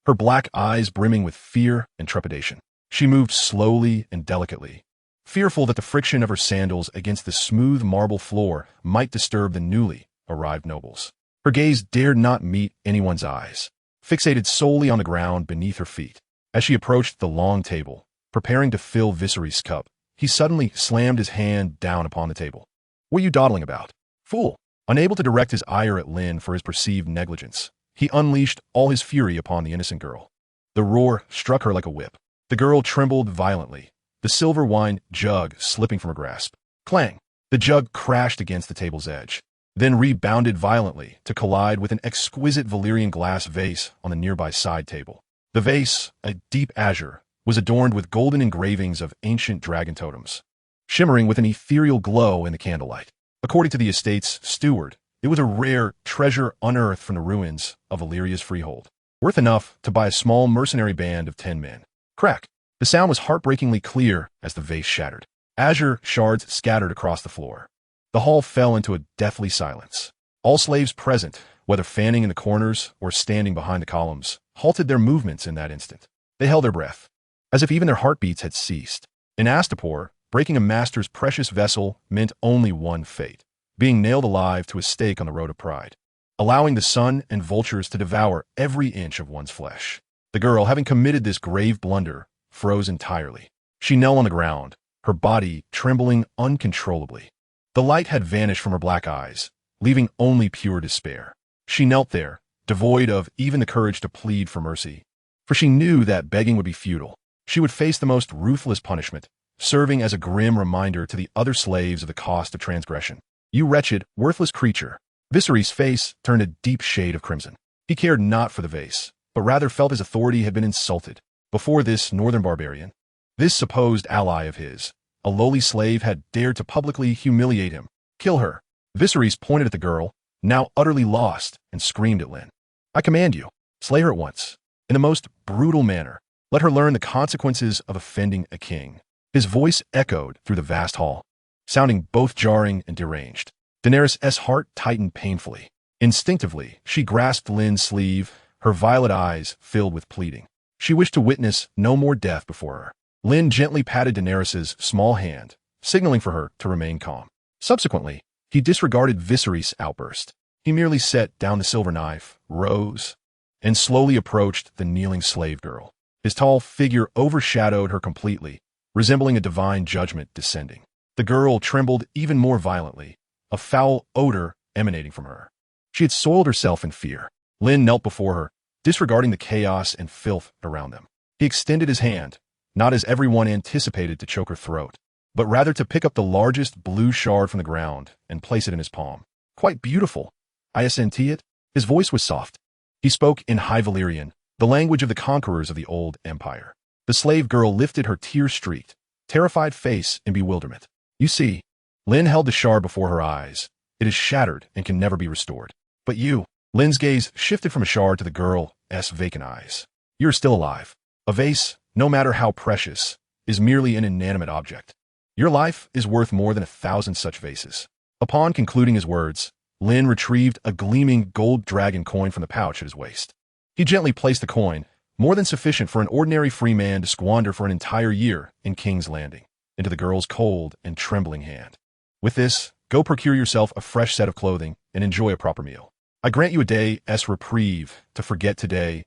her black eyes brimming with fear and trepidation. She moved slowly and delicately, fearful that the friction of her sandals against the smooth marble floor might disturb the newly arrived nobles. Her gaze dared not meet anyone's eyes, fixated solely on the ground beneath her feet. As she approached the long table, preparing to fill Viserys' cup, he suddenly slammed his hand down upon the table. What are you dawdling about? Fool! Unable to direct his ire at Lynn for his perceived negligence, he unleashed all his fury upon the innocent girl. The roar struck her like a whip. The girl trembled violently, the silver wine jug slipping from her grasp. Clang! The jug crashed against the table's edge, then rebounded violently to collide with an exquisite Valyrian glass vase on the nearby side table. The vase, a deep azure, was adorned with golden engravings of ancient dragon totems, shimmering with an ethereal glow in the candlelight. According to the estate's steward, it was a rare treasure unearthed from the ruins of Valyria's freehold, worth enough to buy a small mercenary band of 10 men. Crack! The sound was heartbreakingly clear as the vase shattered. Azure shards scattered across the floor. The hall fell into a deathly silence. All slaves present, whether fanning in the corners or standing behind the columns, halted their movements in that instant. They held their breath, as if even their heartbeats had ceased. In Astapor, breaking a master's precious vessel meant only one fate: being nailed alive to a stake on the road of pride, allowing the sun and vultures to devour every inch of one's flesh. The girl, having committed this grave blunder, froze entirely. She knelt on the ground, her body trembling uncontrollably. The light had vanished from her black eyes, leaving only pure despair. She knelt there, devoid of even the courage to plead for mercy, for she knew that begging would be futile. She would face the most ruthless punishment, serving as a grim reminder to the other slaves of the cost of transgression. You wretched, worthless creature. Viserys' face turned a deep shade of crimson. He cared not for the vase, but rather felt his authority had been insulted. Before this northern barbarian, this supposed ally of his, a lowly slave had dared to publicly humiliate him. Kill her. Viserys pointed at the girl, now utterly lost, and screamed at Lynn. I command you, slay her at once, in the most brutal manner. Let her learn the consequences of offending a king. His voice echoed through the vast hall, sounding both jarring and deranged. Daenerys' heart tightened painfully. Instinctively, she grasped Lynn's sleeve, her violet eyes filled with pleading. She wished to witness no more death before her. Lynn gently patted Daenerys' small hand, signaling for her to remain calm. Subsequently, he disregarded Viserys' outburst. He merely set down the silver knife, rose, and slowly approached the kneeling slave girl. His tall figure overshadowed her completely, resembling a divine judgment descending. The girl trembled even more violently, a foul odor emanating from her. She had soiled herself in fear. Lynn knelt before her, disregarding the chaos and filth around them. He extended his hand, not as everyone anticipated to choke her throat, but rather to pick up the largest blue shard from the ground and place it in his palm. Quite beautiful. I assent it. His voice was soft. He spoke in High Valyrian, the language of the conquerors of the old empire. The slave girl lifted her tear-streaked, terrified face in bewilderment. You see, Lynn held the shard before her eyes. It is shattered and can never be restored. But you, Lynn's gaze shifted from a shard to the girl's vacant eyes. You're still alive. A vase, no matter how precious, is merely an inanimate object. Your life is worth more than 1,000 such vases. Upon concluding his words, Lynn retrieved a gleaming gold dragon coin from the pouch at his waist. He gently placed the coin, more than sufficient for an ordinary free man to squander for an entire year in King's Landing, into the girl's cold and trembling hand. With this, go procure yourself a fresh set of clothing and enjoy a proper meal. I grant you a day's reprieve to forget today's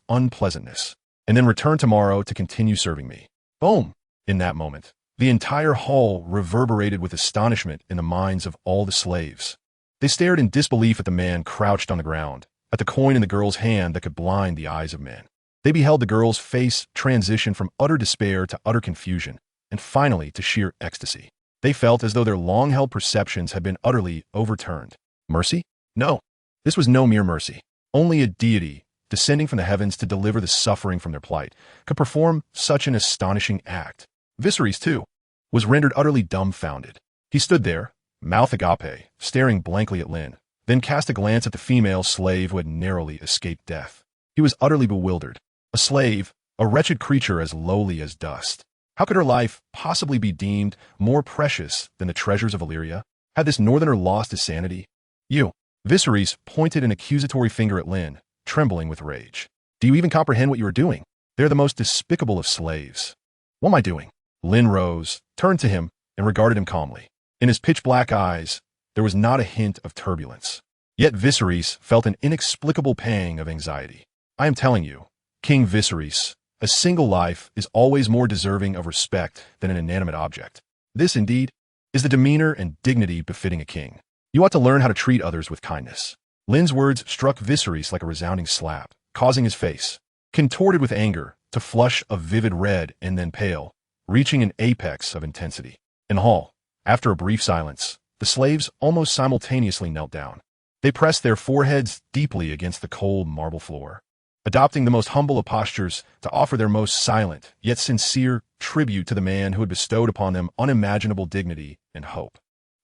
unpleasantness, and then return tomorrow to continue serving me. Boom! In that moment, the entire hall reverberated with astonishment in the minds of all the slaves. They stared in disbelief at the man crouched on the ground, at the coin in the girl's hand that could blind the eyes of men. They beheld the girl's face transition from utter despair to utter confusion, and finally to sheer ecstasy. They felt as though their long-held perceptions had been utterly overturned. Mercy? No. This was no mere mercy. Only a deity, descending from the heavens to deliver the suffering from their plight, could perform such an astonishing act. Viserys, too, was rendered utterly dumbfounded. He stood there, mouth agape, staring blankly at Lynn, then cast a glance at the female slave who had narrowly escaped death. He was utterly bewildered. A slave, a wretched creature as lowly as dust. How could her life possibly be deemed more precious than the treasures of Illyria? Had this northerner lost his sanity? You. Viserys pointed an accusatory finger at Lynn, trembling with rage. Do you even comprehend what you are doing? They're the most despicable of slaves. What am I doing? Lynn rose, turned to him, and regarded him calmly. In his pitch-black eyes, there was not a hint of turbulence. Yet Viserys felt an inexplicable pang of anxiety. I am telling you, King Viserys, a single life is always more deserving of respect than an inanimate object. This, indeed, is the demeanor and dignity befitting a king. You ought to learn how to treat others with kindness. Lynn's words struck Viserys like a resounding slap, causing his face, contorted with anger, to flush a vivid red and then pale, reaching an apex of intensity. In the hall, after a brief silence, the slaves almost simultaneously knelt down. They pressed their foreheads deeply against the cold marble floor, adopting the most humble of postures to offer their most silent, yet sincere, tribute to the man who had bestowed upon them unimaginable dignity and hope.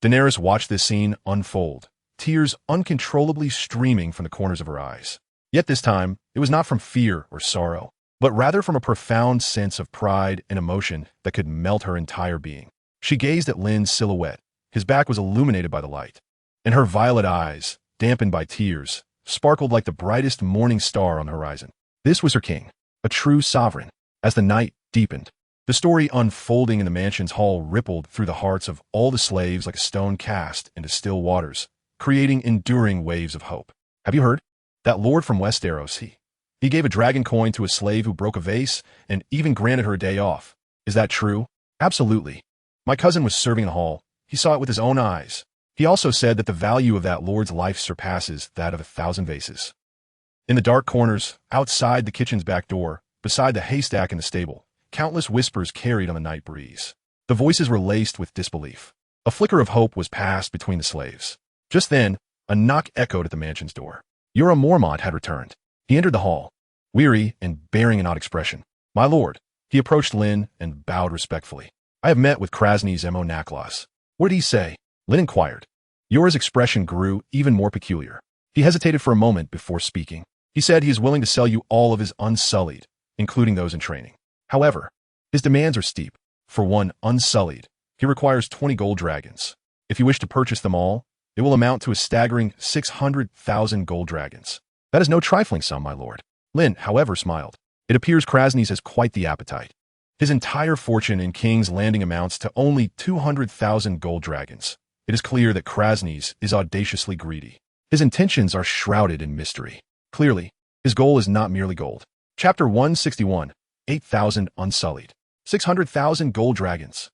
Daenerys watched this scene unfold, tears uncontrollably streaming from the corners of her eyes. Yet this time, it was not from fear or sorrow, but rather from a profound sense of pride and emotion that could melt her entire being. She gazed at Lynn's silhouette. His back was illuminated by the light, and her violet eyes, dampened by tears, sparkled like the brightest morning star on the horizon. This was her king, a true sovereign. As the night deepened, the story unfolding in the mansion's hall rippled through the hearts of all the slaves like a stone cast into still waters, creating enduring waves of hope. Have you heard? That lord from Westeros, he gave a dragon coin to a slave who broke a vase and even granted her a day off. Is that true? Absolutely. My cousin was serving in the hall. He saw it with his own eyes. He also said that the value of that lord's life surpasses that of 1,000 vases. In the dark corners, outside the kitchen's back door, beside the haystack in the stable, countless whispers carried on the night breeze. The voices were laced with disbelief. A flicker of hope was passed between the slaves. Just then, a knock echoed at the mansion's door. Jorah Mormont had returned. He entered the hall, weary and bearing an odd expression. My lord. He approached Lynn and bowed respectfully. I have met with Krasny's Emo Naklas. What did he say? Lynn inquired. Jorah's expression grew even more peculiar. He hesitated for a moment before speaking. He said he is willing to sell you all of his Unsullied, including those in training. However, his demands are steep. For one Unsullied, he requires 20 gold dragons. If you wish to purchase them all, it will amount to a staggering 600,000 gold dragons. That is no trifling sum, my lord. Lynn, however, smiled. It appears Krasny's has quite the appetite. His entire fortune in King's Landing amounts to only 200,000 gold dragons. It is clear that Krasny's is audaciously greedy. His intentions are shrouded in mystery. Clearly, his goal is not merely gold. Chapter 161, 8,000 Unsullied. 600,000 gold dragons.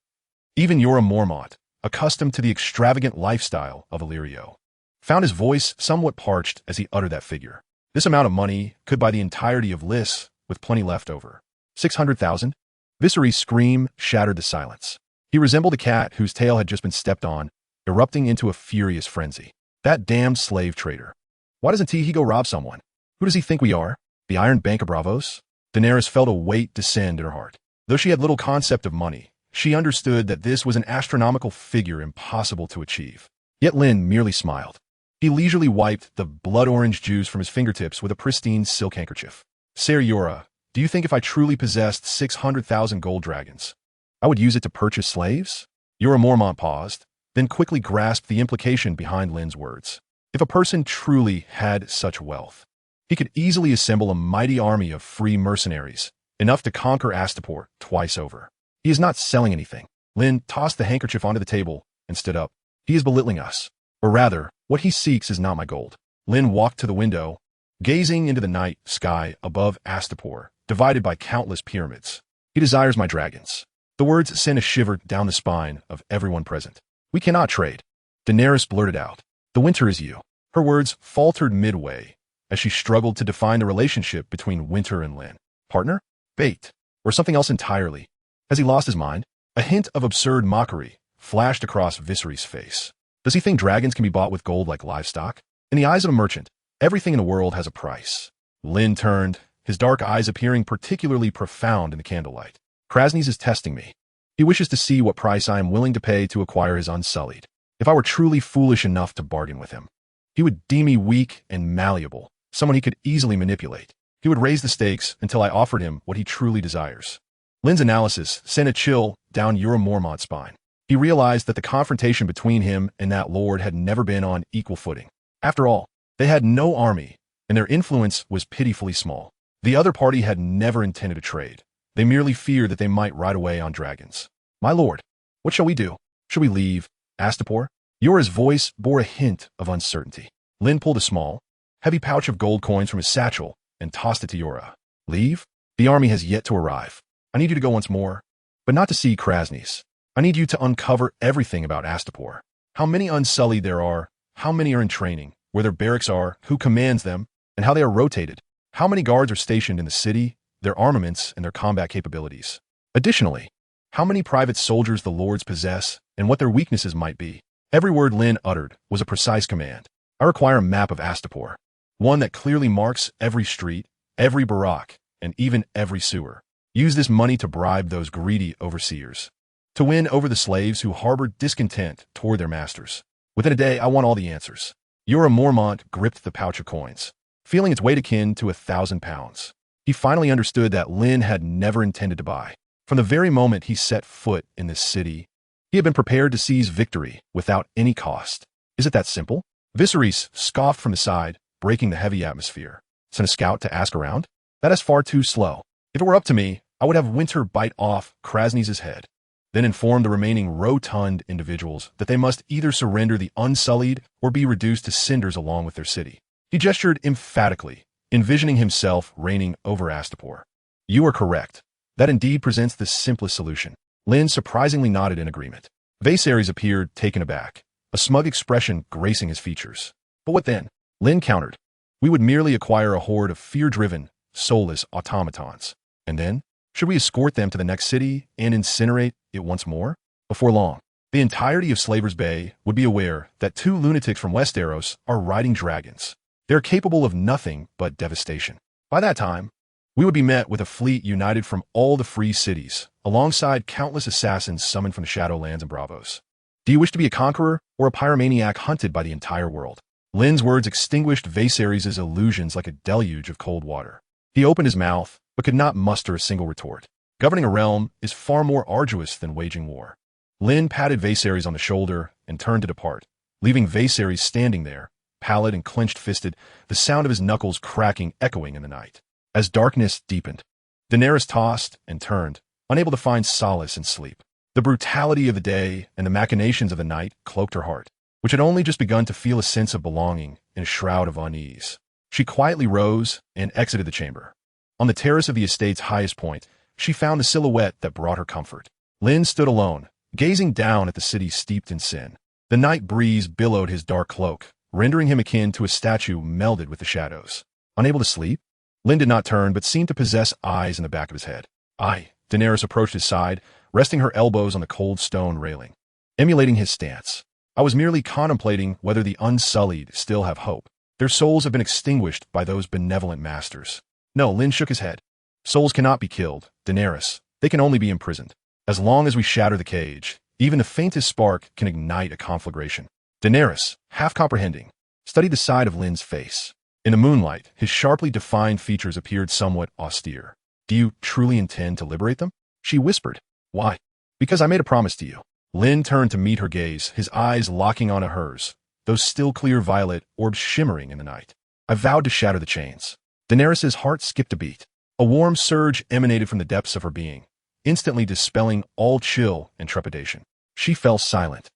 Even Jorah Mormont, accustomed to the extravagant lifestyle of Illyrio, found his voice somewhat parched as he uttered that figure. This amount of money could buy the entirety of Lys with plenty left over. 600,000? Viserys' scream shattered the silence. He resembled a cat whose tail had just been stepped on, erupting into a furious frenzy. That damned slave trader. Why doesn't he go rob someone? Who does he think we are? The Iron Bank of Bravos? Daenerys felt a weight descend in her heart. Though she had little concept of money, she understood that this was an astronomical figure impossible to achieve. Yet Lynn merely smiled. He leisurely wiped the blood-orange juice from his fingertips with a pristine silk handkerchief. Ser Jorah, do you think if I truly possessed 600,000 gold dragons, I would use it to purchase slaves? Jorah Mormont paused, then quickly grasped the implication behind Lynn's words. If a person truly had such wealth, he could easily assemble a mighty army of free mercenaries, enough to conquer Astapor twice over. He is not selling anything. Lynn tossed the handkerchief onto the table and stood up. He is belittling us. Or rather, what he seeks is not my gold. Lynn walked to the window, gazing into the night sky above Astapor, divided by countless pyramids. He desires my dragons. The words sent a shiver down the spine of everyone present. We cannot trade. Daenerys blurted out. The winter is you. Her words faltered midway as she struggled to define the relationship between Winter and Lynn. Partner? Bait? Or something else entirely? Has he lost his mind? A hint of absurd mockery flashed across Viserys' face. Does he think dragons can be bought with gold like livestock? In the eyes of a merchant, everything in the world has a price. Lynn turned, his dark eyes appearing particularly profound in the candlelight. Krasny's is testing me. He wishes to see what price I am willing to pay to acquire his Unsullied. If I were truly foolish enough to bargain with him, he would deem me weak and malleable, someone he could easily manipulate. He would raise the stakes until I offered him what he truly desires. Lynn's analysis sent a chill down Mormont's spine. He realized that the confrontation between him and that lord had never been on equal footing. After all, they had no army, and their influence was pitifully small. The other party had never intended a trade. They merely feared that they might ride away on dragons. "My lord, what shall we do? Should we leave?" asked Astapor. Yora's voice bore a hint of uncertainty. Lynn pulled a small, heavy pouch of gold coins from his satchel and tossed it to Yora. "Leave? The army has yet to arrive. I need you to go once more, but not to see Krasny's. I need you to uncover everything about Astapor. How many Unsullied there are, how many are in training, where their barracks are, who commands them, and how they are rotated. How many guards are stationed in the city, their armaments, and their combat capabilities. Additionally, how many private soldiers the lords possess, and what their weaknesses might be." Every word Lynn uttered was a precise command. "I require a map of Astapor, one that clearly marks every street, every barrack, and even every sewer. Use this money to bribe those greedy overseers, to win over the slaves who harbor discontent toward their masters. Within a day, I want all the answers." Mormont gripped the pouch of coins, feeling its weight akin to 1,000 pounds. He finally understood that Lynn had never intended to buy. From the very moment he set foot in this city, he had been prepared to seize victory without any cost. Is it that simple? Viserys scoffed from the side, breaking the heavy atmosphere. "Send a scout to ask around? That is far too slow. If it were up to me, I would have Winter bite off Krasny's head, then inform the remaining rotund individuals that they must either surrender the Unsullied or be reduced to cinders along with their city." He gestured emphatically, envisioning himself reigning over Astapor. "You are correct. That indeed presents the simplest solution." Lynn surprisingly nodded in agreement. Viserys appeared taken aback, a smug expression gracing his features. "But what then?" Lynn countered. "We would merely acquire a horde of fear-driven, soulless automatons. And then, should we escort them to the next city and incinerate it once more? Before long, the entirety of Slaver's Bay would be aware that 2 lunatics from Westeros are riding dragons. They are capable of nothing but devastation. By that time, we would be met with a fleet united from all the free cities, alongside countless assassins summoned from the Shadowlands and Bravos. Do you wish to be a conqueror or a pyromaniac hunted by the entire world?" Lynn's words extinguished Viserys' illusions like a deluge of cold water. He opened his mouth, but could not muster a single retort. Governing a realm is far more arduous than waging war. Lynn patted Viserys on the shoulder and turned to depart, leaving Viserys standing there, pallid and clenched-fisted, the sound of his knuckles cracking echoing in the night. As darkness deepened, Daenerys tossed and turned, unable to find solace in sleep. The brutality of the day and the machinations of the night cloaked her heart, which had only just begun to feel a sense of belonging in a shroud of unease. She quietly rose and exited the chamber. On the terrace of the estate's highest point, she found the silhouette that brought her comfort. Lynn stood alone, gazing down at the city steeped in sin. The night breeze billowed his dark cloak, rendering him akin to a statue melded with the shadows. Unable to sleep, Lynn did not turn but seemed to possess eyes in the back of his head. "Aye." Daenerys approached his side, resting her elbows on the cold stone railing, emulating his stance. "I was merely contemplating whether the Unsullied still have hope. Their souls have been extinguished by those benevolent masters." "No," Lynn shook his head. "Souls cannot be killed, Daenerys. They can only be imprisoned. As long as we shatter the cage, even the faintest spark can ignite a conflagration." Daenerys, half comprehending, studied the side of Lynn's face. In the moonlight, his sharply defined features appeared somewhat austere. "Do you truly intend to liberate them?" she whispered. "Why?" "Because I made a promise to you." Lynn turned to meet her gaze, his eyes locking onto hers, those still clear violet orbs shimmering in the night. "I vowed to shatter the chains." Daenerys' heart skipped a beat. A warm surge emanated from the depths of her being, instantly dispelling all chill and trepidation. She fell silent,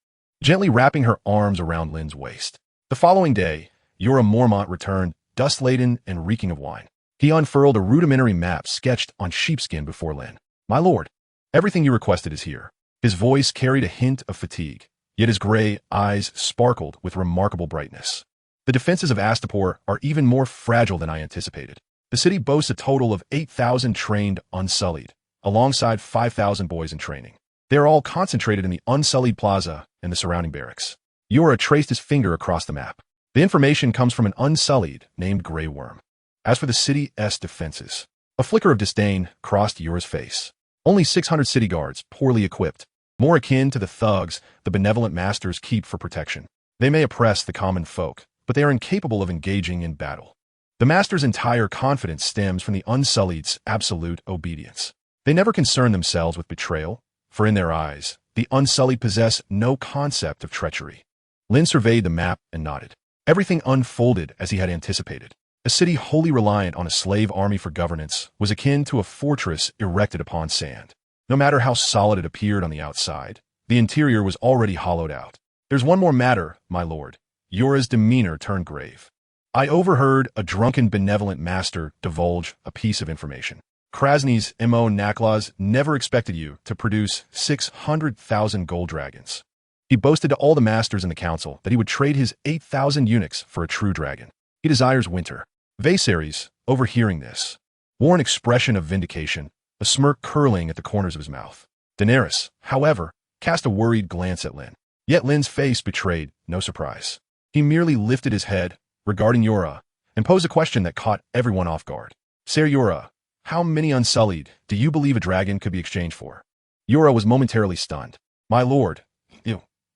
gently wrapping her arms around Lynn's waist. The following day, Mormont returned, dust-laden and reeking of wine. He unfurled a rudimentary map sketched on sheepskin before Lynn. "My lord, everything you requested is here." His voice carried a hint of fatigue, yet his gray eyes sparkled with remarkable brightness. "The defenses of Astapor are even more fragile than I anticipated. The city boasts a total of 8,000 trained Unsullied, alongside 5,000 boys in training. They are all concentrated in the Unsullied Plaza and the surrounding barracks. Yora traced his finger across the map. The information comes from an unsullied named Grey Worm. As for the city's defenses, a flicker of disdain crossed Yora's face. Only 600 city guards, poorly equipped, more akin to the thugs the benevolent masters keep for protection. They may oppress the common folk, but they are incapable of engaging in battle. The master's entire confidence stems from the Unsullied's absolute obedience. They never concern themselves with betrayal, for in their eyes, the Unsullied possess no concept of treachery. Lynn surveyed the map and nodded. Everything unfolded as he had anticipated. A city wholly reliant on a slave army for governance was akin to a fortress erected upon sand. No matter how solid it appeared on the outside, the interior was already hollowed out. "There's one more matter, my lord." Yora's demeanor turned grave. "I overheard a drunken benevolent master divulge a piece of information. Krasny's M.O. Naklaz never expected you to produce 600,000 gold dragons. He boasted to all the masters in the council that he would trade his 8,000 eunuchs for a true dragon. He desires winter." Viserys, overhearing this, wore an expression of vindication, a smirk curling at the corners of his mouth. Daenerys, however, cast a worried glance at Lynn. Yet Lynn's face betrayed no surprise. He merely lifted his head, regarding Yora, and posed a question that caught everyone off guard. "Ser Yora, how many Unsullied do you believe a dragon could be exchanged for?" Yora was momentarily stunned. "My lord,"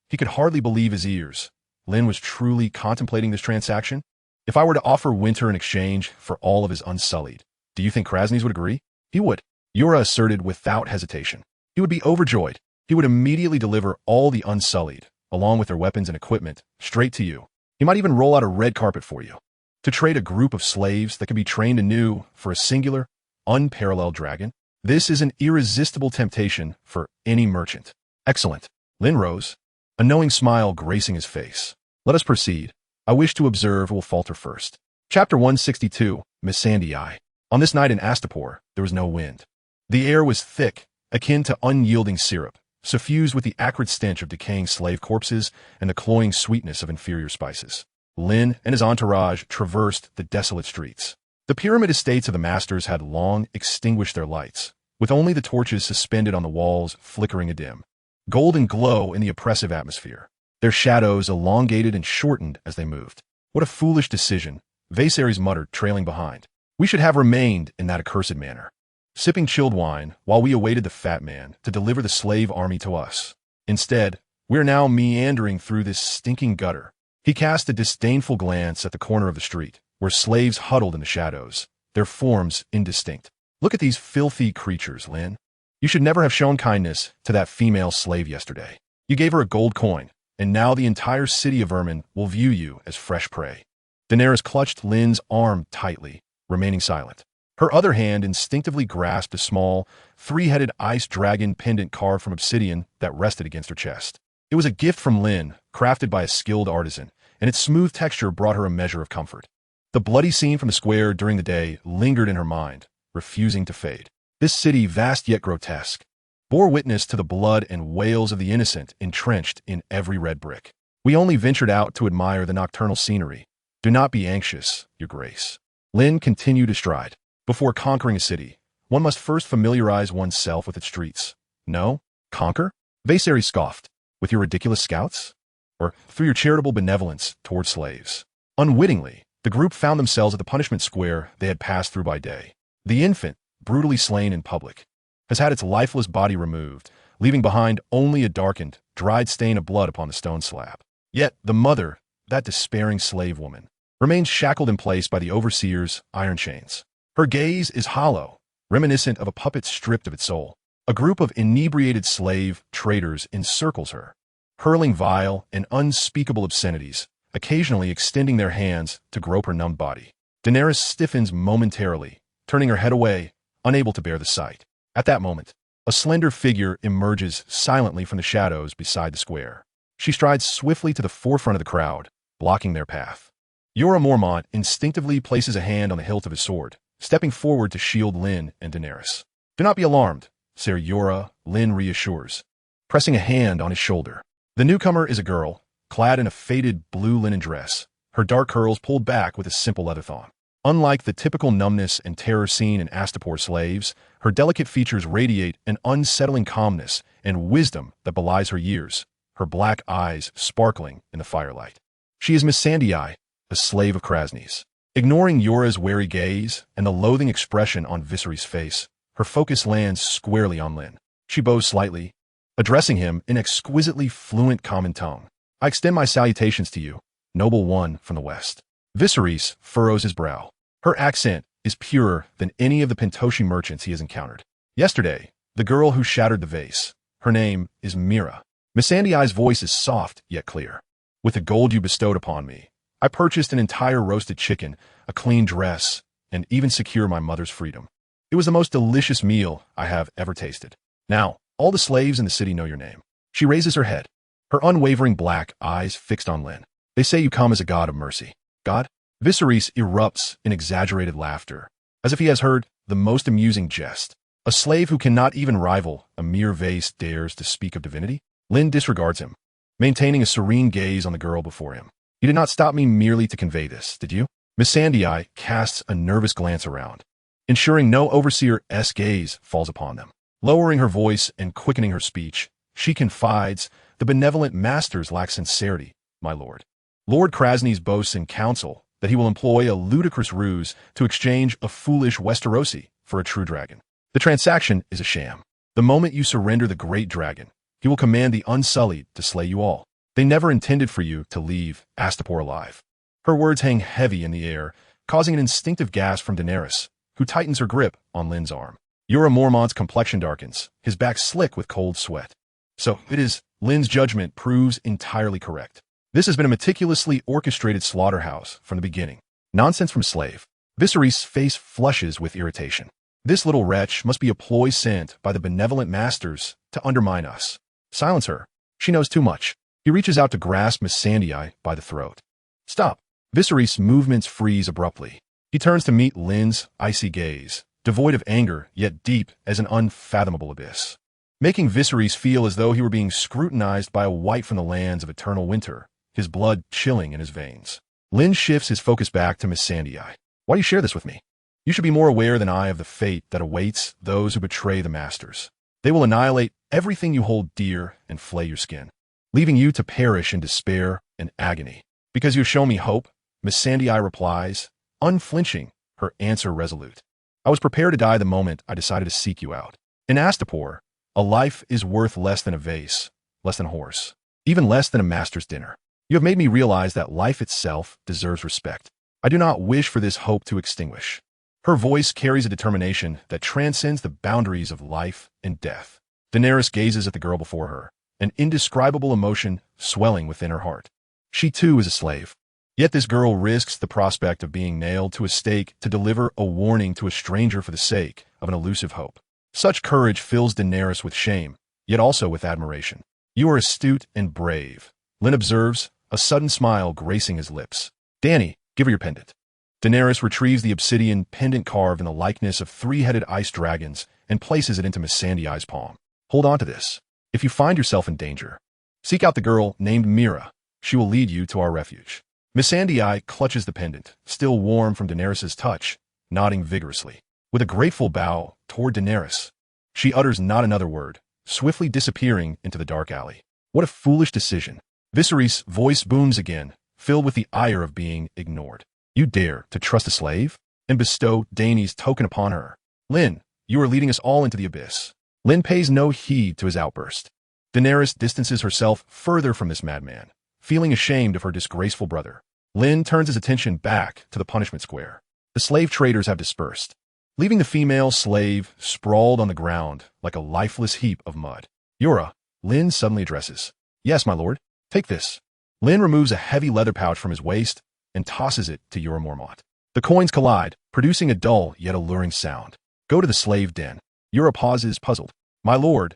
he could hardly believe his ears. Lynn was truly contemplating this transaction? "If I were to offer winter in exchange for all of his Unsullied, do you think Krasny's would agree?" "He would," Yora asserted without hesitation. "He would be overjoyed. He would immediately deliver all the Unsullied, along with their weapons and equipment, straight to you. He might even roll out a red carpet for you. To trade a group of slaves that can be trained anew for a singular, unparalleled dragon? This is an irresistible temptation for any merchant." "Excellent." Lynn rose, a knowing smile gracing his face. "Let us proceed. I wish to observe who will falter first." Chapter 162, Missandei. On this night in Astapor, there was no wind. The air was thick, akin to unyielding syrup, suffused with the acrid stench of decaying slave corpses and the cloying sweetness of inferior spices. Lynn and his entourage traversed the desolate streets. The pyramid estates of the masters had long extinguished their lights, with only the torches suspended on the walls flickering a dim golden glow in the oppressive atmosphere. Their shadows elongated and shortened as they moved. "What a foolish decision," Viserys muttered, trailing behind. "We should have remained in that accursed manner, sipping chilled wine while we awaited the fat man to deliver the slave army to us. Instead, we're now meandering through this stinking gutter." He cast a disdainful glance at the corner of the street, where slaves huddled in the shadows, their forms indistinct. "Look at these filthy creatures, Lynn. You should never have shown kindness to that female slave yesterday. You gave her a gold coin, and now the entire city of vermin will view you as fresh prey." Daenerys clutched Lynn's arm tightly, remaining silent. Her other hand instinctively grasped a small, three-headed ice dragon pendant carved from obsidian that rested against her chest. It was a gift from Lynn, crafted by a skilled artisan, and its smooth texture brought her a measure of comfort. The bloody scene from the square during the day lingered in her mind, refusing to fade. This city, vast yet grotesque, bore witness to the blood and wails of the innocent entrenched in every red brick. "We only ventured out to admire the nocturnal scenery. Do not be anxious, your grace." Lynn continued his stride. "Before conquering a city, one must first familiarize oneself with its streets." "No? Conquer?" Viserys scoffed. "With your ridiculous scouts? Or through your charitable benevolence toward slaves?" Unwittingly, the group found themselves at the punishment square they had passed through by day. The infant, brutally slain in public, has had its lifeless body removed, leaving behind only a darkened, dried stain of blood upon the stone slab. Yet the mother, that despairing slave woman, remains shackled in place by the overseer's iron chains. Her gaze is hollow, reminiscent of a puppet stripped of its soul. A group of inebriated slave traders encircles her, hurling vile and unspeakable obscenities, occasionally extending their hands to grope her numbed body. Daenerys stiffens momentarily, turning her head away, unable to bear the sight. At that moment, a slender figure emerges silently from the shadows beside the square. She strides swiftly to the forefront of the crowd, blocking their path. Jorah Mormont instinctively places a hand on the hilt of his sword, stepping forward to shield Lynn and Daenerys. "Do not be alarmed, Ser Jorah," Lynn reassures, pressing a hand on his shoulder. The newcomer is a girl, clad in a faded blue linen dress, her dark curls pulled back with a simple leather thong. Unlike the typical numbness and terror seen in Astapor slaves, her delicate features radiate an unsettling calmness and wisdom that belies her years. her black eyes sparkling in the firelight. She is Miss Sandyi, a slave of Krasny's. Ignoring Yora's wary gaze and the loathing expression on Viserys' face, her focus lands squarely on Lynn. She bows slightly, addressing him in exquisitely fluent common tongue. I extend my salutations to you, noble one from the west. Viserys furrows his brow. Her accent is purer than any of the Pentoshi merchants he has encountered. Yesterday, the girl who shattered the vase. Her name is Mira. Miss Sandyi's voice is soft yet clear. With the gold you bestowed upon me, I purchased an entire roasted chicken, a clean dress, and even secure my mother's freedom. It was the most delicious meal I have ever tasted. Now, all the slaves in the city know your name. She raises her head, her unwavering black eyes fixed on Lynn. They say you come as a god of mercy. God? Viserys erupts in exaggerated laughter, as if he has heard the most amusing jest. A slave who cannot even rival a mere vase dares to speak of divinity? Lynn disregards him, maintaining a serene gaze on the girl before him. You did not stop me merely to convey this, did you? Miss Sandyi casts a nervous glance around, ensuring no overseer-esque gaze falls upon them. Lowering her voice and quickening her speech, she confides, the benevolent masters lack sincerity, my lord. Lord Krasny's boasts in council that he will employ a ludicrous ruse to exchange a foolish Westerosi for a true dragon. The transaction is a sham. The moment you surrender the great dragon, he will command the Unsullied to slay you all. They never intended for you to leave Astapor alive. Her words hang heavy in the air, causing an instinctive gasp from Daenerys, who tightens her grip on Lynn's arm. Jorah Mormont's complexion darkens, his back slick with cold sweat. So it is, Lynn's judgment proves entirely correct. This has been a meticulously orchestrated slaughterhouse from the beginning. Nonsense from slave. Viserys' face flushes with irritation. This little wretch must be a ploy sent by the benevolent masters to undermine us. Silence her. She knows too much. He reaches out to grasp Miss Sandyi by the throat. Stop. Viserys' movements freeze abruptly. He turns to meet Lynn's icy gaze, devoid of anger, yet deep as an unfathomable abyss, making Viserys feel as though he were being scrutinized by a wight from the lands of eternal winter, his blood chilling in his veins. Lynn shifts his focus back to Miss Sandyi. Why do you share this with me? You should be more aware than I of the fate that awaits those who betray the masters. They will annihilate everything you hold dear and flay your skin, leaving you to perish in despair and agony. Because you show me hope, Miss Sandyi replies, unflinching, her answer resolute. I was prepared to die the moment I decided to seek you out. In Astapor, a life is worth less than a vase, less than a horse, even less than a master's dinner. You have made me realize that life itself deserves respect. I do not wish for this hope to extinguish. Her voice carries a determination that transcends the boundaries of life and death. Daenerys gazes at the girl before her, an indescribable emotion swelling within her heart. She too is a slave. Yet this girl risks the prospect of being nailed to a stake to deliver a warning to a stranger for the sake of an elusive hope. Such courage fills Daenerys with shame, yet also with admiration. You are astute and brave, Lynn observes, a sudden smile gracing his lips. Dany, give her your pendant. Daenerys retrieves the obsidian pendant carved in the likeness of three-headed ice dragons and places it into Miss Sandyi's palm. Hold on to this. If you find yourself in danger, seek out the girl named Mira. She will lead you to our refuge. Miss Sandyi clutches the pendant, still warm from Daenerys' touch, nodding vigorously. With a grateful bow toward Daenerys, she utters not another word, swiftly disappearing into the dark alley. What a foolish decision. Viserys' voice booms again, filled with the ire of being ignored. You dare to trust a slave and bestow Dany's token upon her. Lynn, you are leading us all into the abyss. Lynn pays no heed to his outburst. Daenerys distances herself further from this madman, feeling ashamed of her disgraceful brother. Lynn turns his attention back to the punishment square. The slave traders have dispersed, leaving the female slave sprawled on the ground like a lifeless heap of mud. Jorah, Lynn suddenly addresses. Yes, my lord. Take this. Lynn removes a heavy leather pouch from his waist and tosses it to Jorah Mormont. The coins collide, producing a dull yet alluring sound. Go to the slave den. Jorah pauses, puzzled. My lord,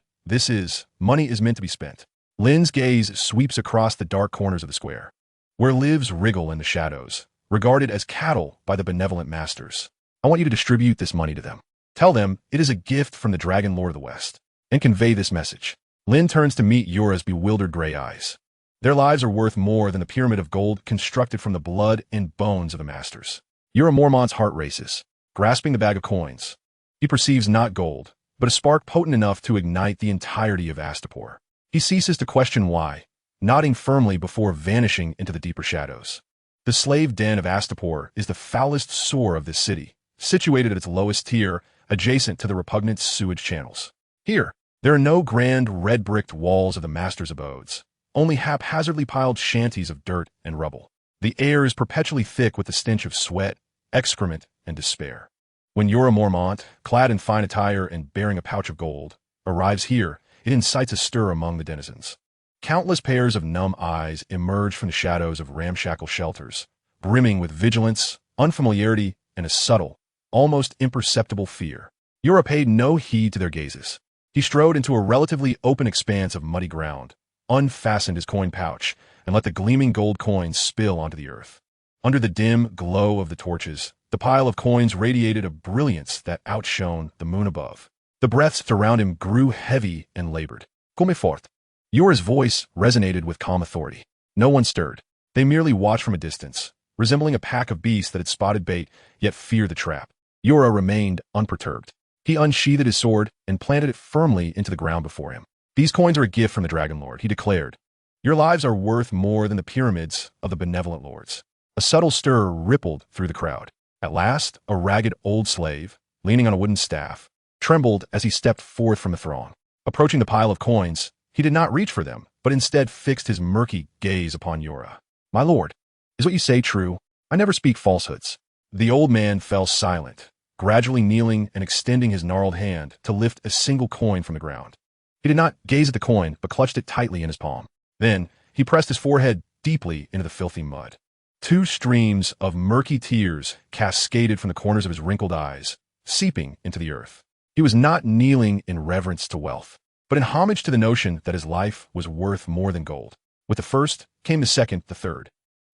money is meant to be spent. Lynn's gaze sweeps across the dark corners of the square, where lives wriggle in the shadows, regarded as cattle by the benevolent masters. I want you to distribute this money to them. Tell them it is a gift from the Dragon Lord of the West, and convey this message. Lynn turns to meet Jorah's bewildered gray eyes. Their lives are worth more than the pyramid of gold constructed from the blood and bones of the masters. Jorah Mormont's heart races, grasping the bag of coins. He perceives not gold, but a spark potent enough to ignite the entirety of Astapor. He ceases to question why, nodding firmly before vanishing into the deeper shadows. The slave den of Astapor is the foulest sore of this city, situated at its lowest tier, adjacent to the repugnant sewage channels. Here, there are no grand red-bricked walls of the master's abodes, only haphazardly piled shanties of dirt and rubble. The air is perpetually thick with the stench of sweat, excrement, and despair. When Jorah Mormont, clad in fine attire and bearing a pouch of gold, arrives here, it incites a stir among the denizens. Countless pairs of numb eyes emerge from the shadows of ramshackle shelters, brimming with vigilance, unfamiliarity, and a subtle, almost imperceptible fear. Jorah paid no heed to their gazes. He strode into a relatively open expanse of muddy ground, unfastened his coin pouch, and let the gleaming gold coins spill onto the earth. Under the dim glow of the torches, the pile of coins radiated a brilliance that outshone the moon above. The breaths around him grew heavy and labored. Come forth. Jorah's voice resonated with calm authority. No one stirred. They merely watched from a distance, resembling a pack of beasts that had spotted bait, yet feared the trap. Jorah remained unperturbed. He unsheathed his sword and planted it firmly into the ground before him. These coins are a gift from the Dragon Lord, he declared. Your lives are worth more than the pyramids of the benevolent lords. A subtle stir rippled through the crowd. At last, a ragged old slave, leaning on a wooden staff, trembled as he stepped forth from the throng. Approaching the pile of coins, he did not reach for them, but instead fixed his murky gaze upon Jorah. My lord, is what you say true? I never speak falsehoods. The old man fell silent, gradually kneeling and extending his gnarled hand to lift a single coin from the ground. He did not gaze at the coin, but clutched it tightly in his palm. Then, he pressed his forehead deeply into the filthy mud. Two streams of murky tears cascaded from the corners of his wrinkled eyes, seeping into the earth. He was not kneeling in reverence to wealth, but in homage to the notion that his life was worth more than gold. With the first came the second, the third.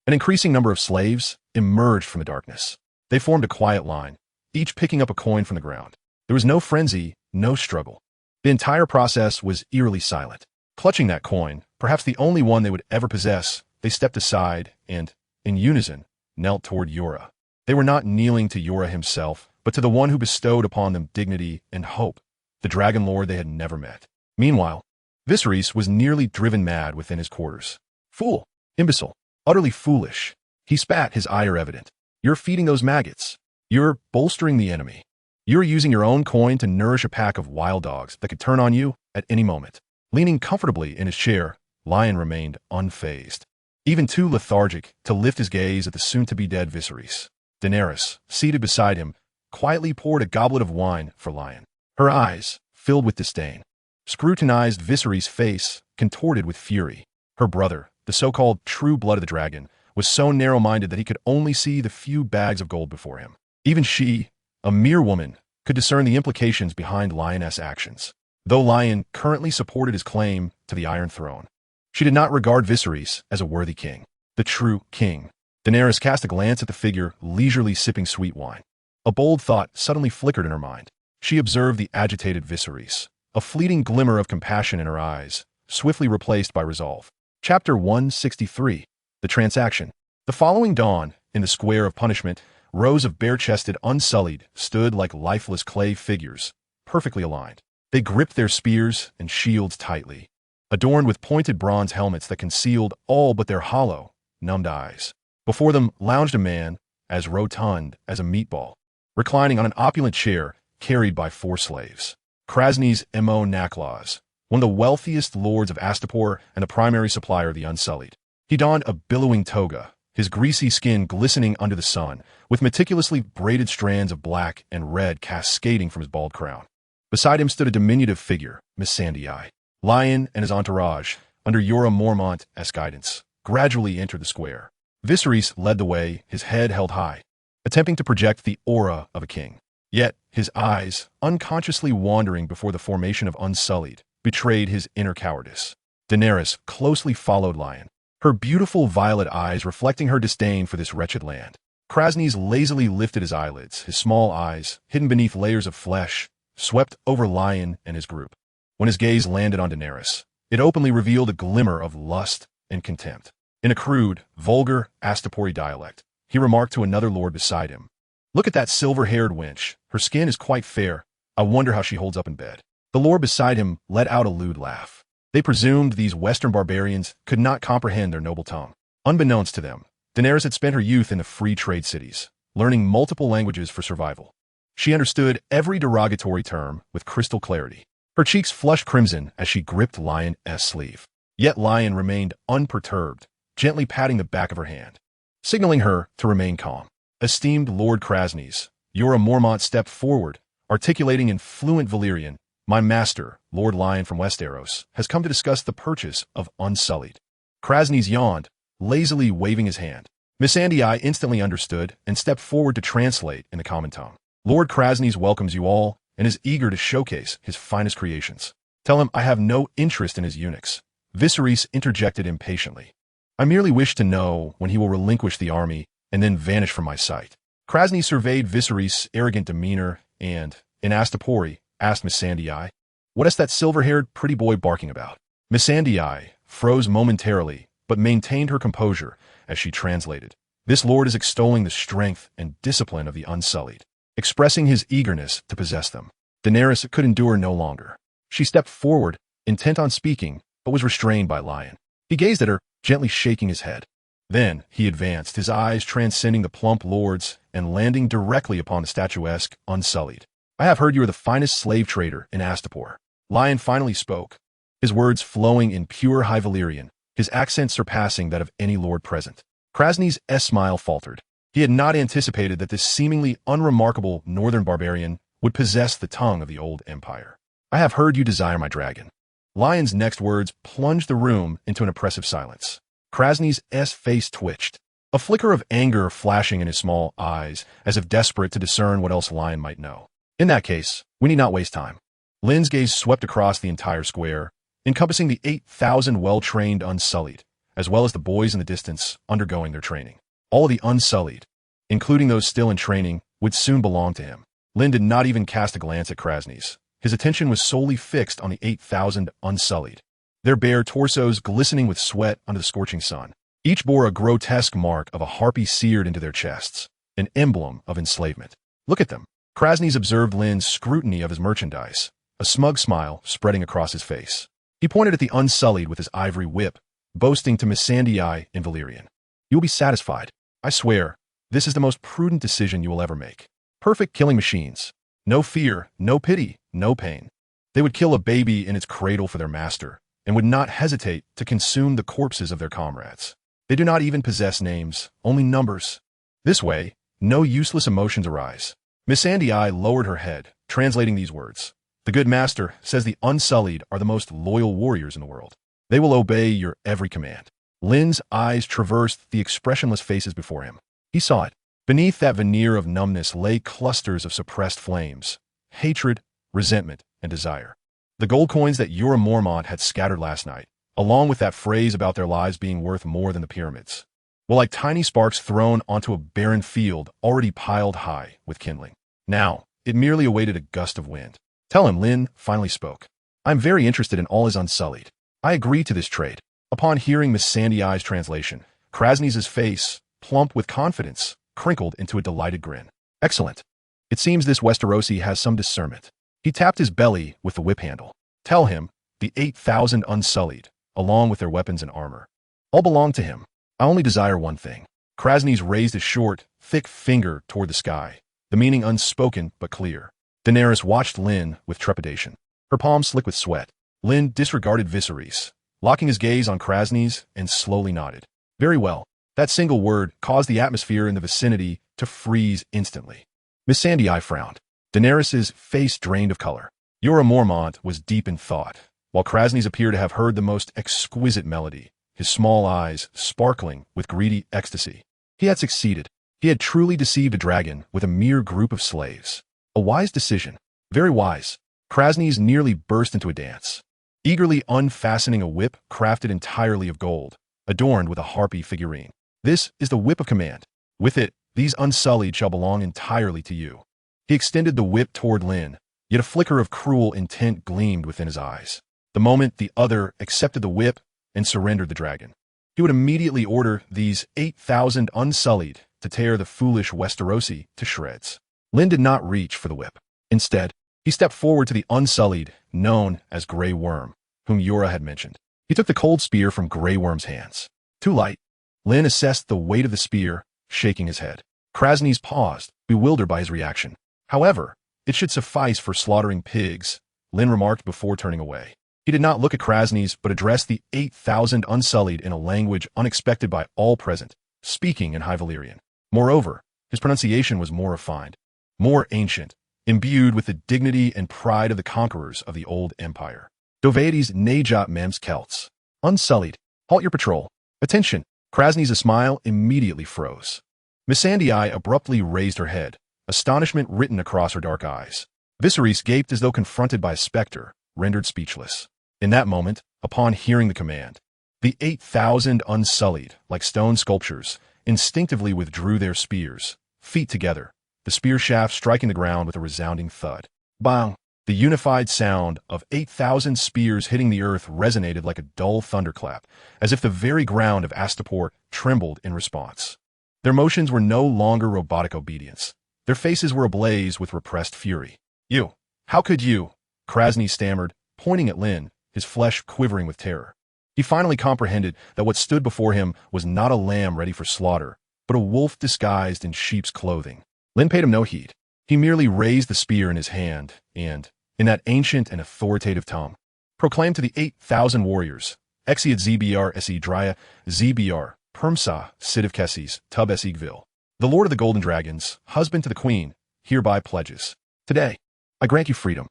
An increasing number of slaves emerged from the darkness. They formed a quiet line, each picking up a coin from the ground. There was no frenzy, no struggle. The entire process was eerily silent. Clutching that coin, perhaps the only one they would ever possess, they stepped aside and, in unison, knelt toward Jorah. They were not kneeling to Jorah himself, but to the one who bestowed upon them dignity and hope, the Dragon Lord they had never met. Meanwhile, Viserys was nearly driven mad within his quarters. Fool! Imbecile! Utterly foolish! He spat, his ire evident. You're feeding those maggots. You're bolstering the enemy. You're using your own coin to nourish a pack of wild dogs that could turn on you at any moment. Leaning comfortably in his chair, Lyon remained unfazed, even too lethargic to lift his gaze at the soon-to-be-dead Viserys. Daenerys, seated beside him, quietly poured a goblet of wine for Lyon. Her eyes, filled with disdain, scrutinized Viserys' face, contorted with fury. Her brother, the so-called true blood of the dragon, was so narrow-minded that he could only see the few bags of gold before him. Even she, a mere woman, could discern the implications behind Lioness' actions. Though Lyon currently supported his claim to the Iron Throne, she did not regard Viserys as a worthy king, the true king. Daenerys cast a glance at the figure leisurely sipping sweet wine. A bold thought suddenly flickered in her mind. She observed the agitated Viserys, a fleeting glimmer of compassion in her eyes, swiftly replaced by resolve. Chapter 163. The Transaction. The following dawn, in the square of punishment, rows of bare-chested, unsullied, stood like lifeless clay figures, perfectly aligned. They gripped their spears and shields tightly, adorned with pointed bronze helmets that concealed all but their hollow, numbed eyes. Before them lounged a man, as rotund as a meatball, reclining on an opulent chair carried by 4 slaves. Krasny's Mo Naklaws, one of the wealthiest lords of Astapor and the primary supplier of the Unsullied. He donned a billowing toga, his greasy skin glistening under the sun, with meticulously braided strands of black and red cascading from his bald crown. Beside him stood a diminutive figure, Missandei. Lyon and his entourage, under Jorah Mormont's guidance, gradually entered the square. Viserys led the way, his head held high, attempting to project the aura of a king. Yet, his eyes, unconsciously wandering before the formation of Unsullied, betrayed his inner cowardice. Daenerys closely followed Lyon, her beautiful violet eyes reflecting her disdain for this wretched land. Krasny's lazily lifted his eyelids, his small eyes, hidden beneath layers of flesh, swept over Lyon and his group. When his gaze landed on Daenerys, it openly revealed a glimmer of lust and contempt. In a crude, vulgar Astapori dialect, he remarked to another lord beside him, "Look at that silver-haired wench. Her skin is quite fair. I wonder how she holds up in bed." The lord beside him let out a lewd laugh. They presumed these Western barbarians could not comprehend their noble tongue. Unbeknownst to them, Daenerys had spent her youth in the free trade cities, learning multiple languages for survival. She understood every derogatory term with crystal clarity. Her cheeks flushed crimson as she gripped Lyon's sleeve. Yet Lyon remained unperturbed, gently patting the back of her hand, signaling her to remain calm. Esteemed Lord Krasny's, Jorah Mormont stepped forward, articulating in fluent Valyrian, "My master, Lord Lyon from Westeros, has come to discuss the purchase of Unsullied." Krasny's yawned, lazily waving his hand. Missandei instantly understood and stepped forward to translate in the common tongue. "Lord Krasny's welcomes you all and is eager to showcase his finest creations. Tell him I have no interest in his eunuchs." Viserys interjected impatiently. "I merely wish to know when he will relinquish the army and then vanish from my sight." Krasny surveyed Viserys' arrogant demeanor and, in Astapori, asked Missandei, "What is that silver-haired pretty boy barking about?" Missandei froze momentarily, but maintained her composure as she translated. "This lord is extolling the strength and discipline of the Unsullied, expressing his eagerness to possess them." Daenerys could endure no longer. She stepped forward, intent on speaking, but was restrained by Lyon. He gazed at her, gently shaking his head. Then he advanced, his eyes transcending the plump lords and landing directly upon the statuesque Unsullied. "I have heard you are the finest slave trader in Astapor." Lyon finally spoke, his words flowing in pure High Valyrian, his accent surpassing that of any lord present. Krasny's smile faltered. He had not anticipated that this seemingly unremarkable northern barbarian would possess the tongue of the old empire. "I have heard you desire my dragon." Lyon's next words plunged the room into an oppressive silence. Krasny's face twitched, a flicker of anger flashing in his small eyes, as if desperate to discern what else Lyon might know. "In that case, we need not waste time." Lynn's gaze swept across the entire square, encompassing the 8,000 well-trained Unsullied, as well as the boys in the distance undergoing their training. All of the Unsullied, including those still in training, would soon belong to him. Lynn did not even cast a glance at Krasny's. His attention was solely fixed on the 8,000 Unsullied, their bare torsos glistening with sweat under the scorching sun. Each bore a grotesque mark of a harpy seared into their chests, an emblem of enslavement. "Look at them." Krasny's observed Lynn's scrutiny of his merchandise, a smug smile spreading across his face. He pointed at the Unsullied with his ivory whip, boasting to Missandei in Valyrian, "You will be satisfied. I swear, this is the most prudent decision you will ever make. Perfect killing machines. No fear, no pity, no pain. They would kill a baby in its cradle for their master, and would not hesitate to consume the corpses of their comrades. They do not even possess names, only numbers. This way, no useless emotions arise." Missandei lowered her head, translating these words. "The good master says the Unsullied are the most loyal warriors in the world. They will obey your every command." Lynn's eyes traversed the expressionless faces before him. He saw it. Beneath that veneer of numbness lay clusters of suppressed flames, hatred, resentment, and desire. The gold coins that Jorah Mormont had scattered last night, along with that phrase about their lives being worth more than the pyramids, were like tiny sparks thrown onto a barren field already piled high with kindling. Now, it merely awaited a gust of wind. "Tell him," Lynn finally spoke. "I am very interested in all his Unsullied. I agree to this trade." Upon hearing Missandei's translation, Krasny's face, plump with confidence, crinkled into a delighted grin. "Excellent. It seems this Westerosi has some discernment." He tapped his belly with the whip handle. "Tell him, the 8,000 Unsullied, along with their weapons and armor, all belong to him. I only desire one thing." Krasny's raised a short, thick finger toward the sky, the meaning unspoken but clear. Daenerys watched Lynn with trepidation, her palms slick with sweat. Lynn disregarded Viserys, locking his gaze on Krasny's, and slowly nodded. "Very well." That single word caused the atmosphere in the vicinity to freeze instantly. Missandei frowned. Daenerys' face drained of color. Jorah Mormont was deep in thought, while Krasny's appeared to have heard the most exquisite melody, his small eyes sparkling with greedy ecstasy. He had succeeded. He had truly deceived a dragon with a mere group of slaves. A wise decision. Very wise. Krasny's nearly burst into a dance, eagerly unfastening a whip crafted entirely of gold, adorned with a harpy figurine. "This is the whip of command. With it, these Unsullied shall belong entirely to you." He extended the whip toward Lynn, yet a flicker of cruel intent gleamed within his eyes. The moment the other accepted the whip and surrendered the dragon, he would immediately order these 8,000 Unsullied to tear the foolish Westerosi to shreds. Lynn did not reach for the whip. Instead, he stepped forward to the Unsullied, known as Grey Worm. whom Yora had mentioned. He took the cold spear from Grey Worm's hands. Too light. Lynn assessed the weight of the spear, shaking his head. Krasny's paused, bewildered by his reaction. However, it should suffice for slaughtering pigs, Lynn remarked before turning away. He did not look at Krasny's, but addressed the 8,000 Unsullied in a language unexpected by all present, speaking in High Valyrian. Moreover, his pronunciation was more refined, more ancient, imbued with the dignity and pride of the conquerors of the old empire. Dovades Najat Mems Celts. Unsullied. Halt your patrol. Attention. Krasny's smile immediately froze. Missandei abruptly raised her head, astonishment written across her dark eyes. Viserys gaped as though confronted by a specter, rendered speechless. In that moment, upon hearing the command, the 8,000 Unsullied, like stone sculptures, instinctively withdrew their spears, feet together, the spear shaft striking the ground with a resounding thud. Bang! The unified sound of 8,000 spears hitting the earth resonated like a dull thunderclap, as if the very ground of Astapor trembled in response. Their motions were no longer robotic obedience. Their faces were ablaze with repressed fury. You! How could you? Krasny stammered, pointing at Lynn, his flesh quivering with terror. He finally comprehended that what stood before him was not a lamb ready for slaughter, but a wolf disguised in sheep's clothing. Lynn paid him no heed. He merely raised the spear in his hand and, in that ancient and authoritative tongue, proclaimed to the 8,000 warriors, Exiad Zbr Se Drya Zbr Permsa Sidiv Kessis Tub Esigville. The Lord of the Golden Dragons, husband to the Queen, hereby pledges. Today, I grant you freedom.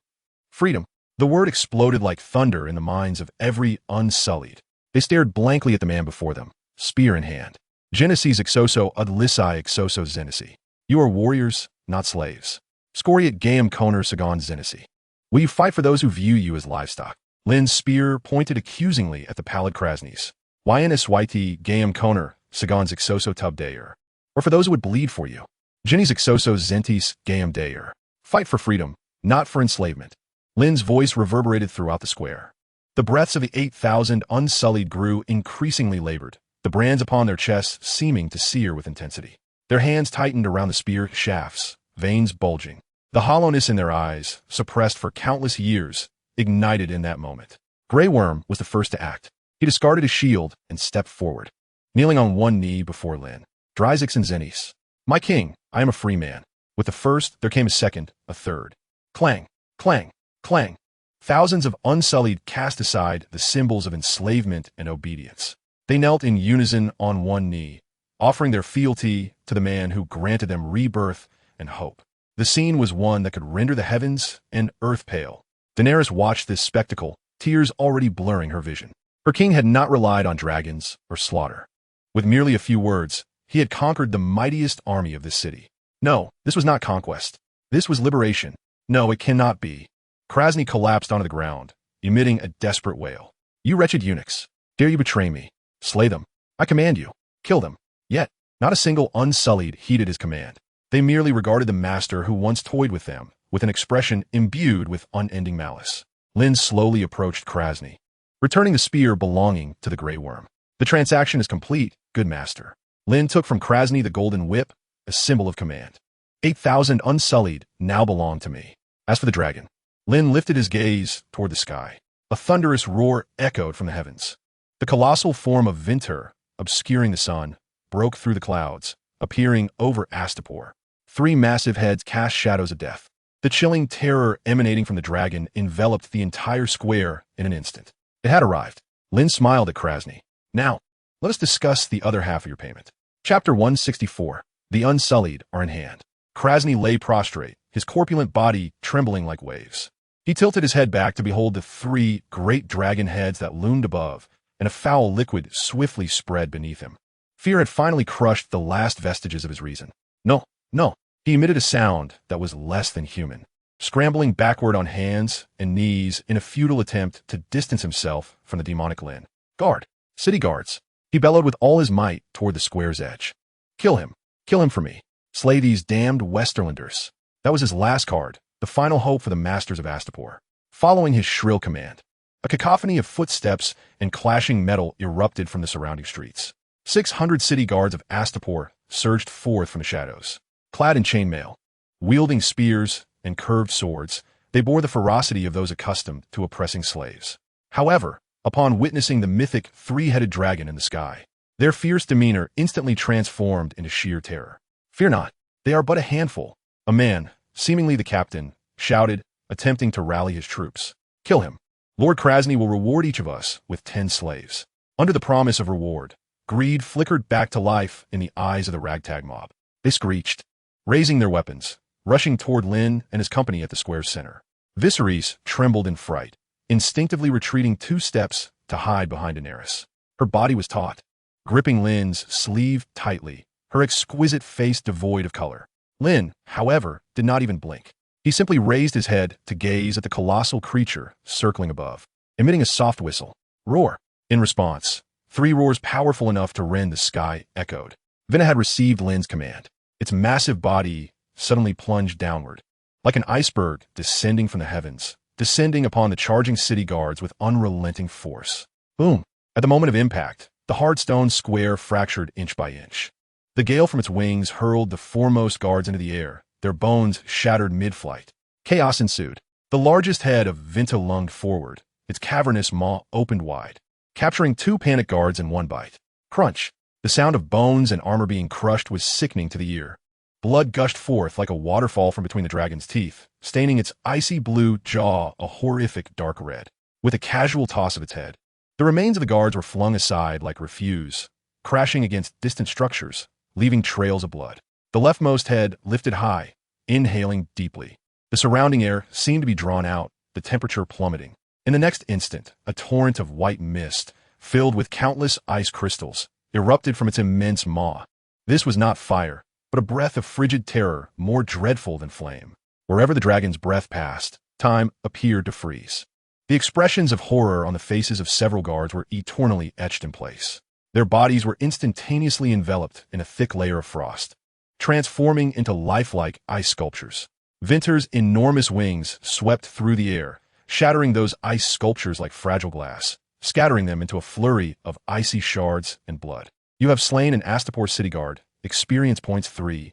Freedom. The word exploded like thunder in the minds of every Unsullied. They stared blankly at the man before them, spear in hand. Genesis exoso adlisai exoso zenisi. You are warriors, not slaves. Scoriat Gaium Coner Sagan Zenisi. Will you fight for those who view you as livestock? Lynn's spear pointed accusingly at the pallid Krasnys. Ynys Yti Gaium Coner Sagan's exoso tub dayer. Or for those who would bleed for you. Jenny's exoso zentis Gaium dayer. Fight for freedom, not for enslavement. Lynn's voice reverberated throughout the square. The breaths of the 8,000 Unsullied grew increasingly labored, the brands upon their chests seeming to sear with intensity. Their hands tightened around the spear shafts, veins bulging. The hollowness in their eyes, suppressed for countless years, ignited in that moment. Grey Worm was the first to act. He discarded his shield and stepped forward, kneeling on one knee before Lynn. Dryzix and Zenys. My king, I am a free man. With the first, there came a second, a third. Clang, clang, clang. Thousands of Unsullied cast aside the symbols of enslavement and obedience. They knelt in unison on one knee, offering their fealty to the man who granted them rebirth and hope. The scene was one that could render the heavens and earth pale. Daenerys watched this spectacle, tears already blurring her vision. Her king had not relied on dragons or slaughter. With merely a few words, he had conquered the mightiest army of this city. No, this was not conquest. This was liberation. No, it cannot be. Krasny collapsed onto the ground, emitting a desperate wail. You wretched eunuchs, dare you betray me? Slay them. I command you. Kill them. Yet, not a single Unsullied heeded his command. They merely regarded the master who once toyed with them, with an expression imbued with unending malice. Lynn slowly approached Krasny, returning the spear belonging to the Grey Worm. The transaction is complete, good master. Lynn took from Krasny the golden whip, a symbol of command. 8,000 Unsullied now belong to me. As for the dragon, Lynn lifted his gaze toward the sky. A thunderous roar echoed from the heavens. The colossal form of Vinter, obscuring the sun, broke through the clouds, appearing over Astapor. 3 massive heads cast shadows of death. The chilling terror emanating from the dragon enveloped the entire square in an instant. It had arrived. Lynn smiled at Krasny. Now, let us discuss the other half of your payment. Chapter 164. The Unsullied are in hand. Krasny lay prostrate, his corpulent body trembling like waves. He tilted his head back to behold the 3 great dragon heads that loomed above, and a foul liquid swiftly spread beneath him. Fear had finally crushed the last vestiges of his reason. No, no. He emitted a sound that was less than human, scrambling backward on hands and knees in a futile attempt to distance himself from the demonic Lynn. Guard! City guards! He bellowed with all his might toward the square's edge. Kill him! Kill him for me! Slay these damned Westerlanders! That was his last card, the final hope for the masters of Astapor. Following his shrill command, a cacophony of footsteps and clashing metal erupted from the surrounding streets. 600 city guards of Astapor surged forth from the shadows. Clad in chainmail, wielding spears and curved swords, they bore the ferocity of those accustomed to oppressing slaves. However, upon witnessing the mythic three-headed dragon in the sky, their fierce demeanor instantly transformed into sheer terror. "Fear not, they are but a handful," a man, seemingly the captain, shouted, attempting to rally his troops. "Kill him. Lord Krasny will reward each of us with 10 slaves." Under the promise of reward, greed flickered back to life in the eyes of the ragtag mob. They screeched, raising their weapons, rushing toward Lynn and his company at the square's center. Viserys trembled in fright, instinctively retreating 2 steps to hide behind Daenerys. Her body was taut, gripping Lynn's sleeve tightly, her exquisite face devoid of color. Lynn, however, did not even blink. He simply raised his head to gaze at the colossal creature circling above, emitting a soft whistle. Roar. In response, 3 roars powerful enough to rend the sky echoed. Vinna had received Lynn's command. Its massive body suddenly plunged downward, like an iceberg descending from the heavens, descending upon the charging city guards with unrelenting force. Boom! At the moment of impact, the hard stone square fractured inch by inch. The gale from its wings hurled the foremost guards into the air, their bones shattered mid-flight. Chaos ensued. The largest head of Vinta lunged forward, its cavernous maw opened wide, capturing 2 panic guards in one bite. Crunch! The sound of bones and armor being crushed was sickening to the ear. Blood gushed forth like a waterfall from between the dragon's teeth, staining its icy blue jaw a horrific dark red. With a casual toss of its head, the remains of the guards were flung aside like refuse, crashing against distant structures, leaving trails of blood. The leftmost head lifted high, inhaling deeply. The surrounding air seemed to be drawn out, the temperature plummeting. In the next instant, a torrent of white mist, filled with countless ice crystals, erupted from its immense maw. This was not fire, but a breath of frigid terror more dreadful than flame. Wherever the dragon's breath passed, time appeared to freeze. The expressions of horror on the faces of several guards were eternally etched in place. Their bodies were instantaneously enveloped in a thick layer of frost, transforming into lifelike ice sculptures. Vinter's enormous wings swept through the air, shattering those ice sculptures like fragile glass, scattering them into a flurry of icy shards and blood. You have slain an Astapor city guard. Experience points 3.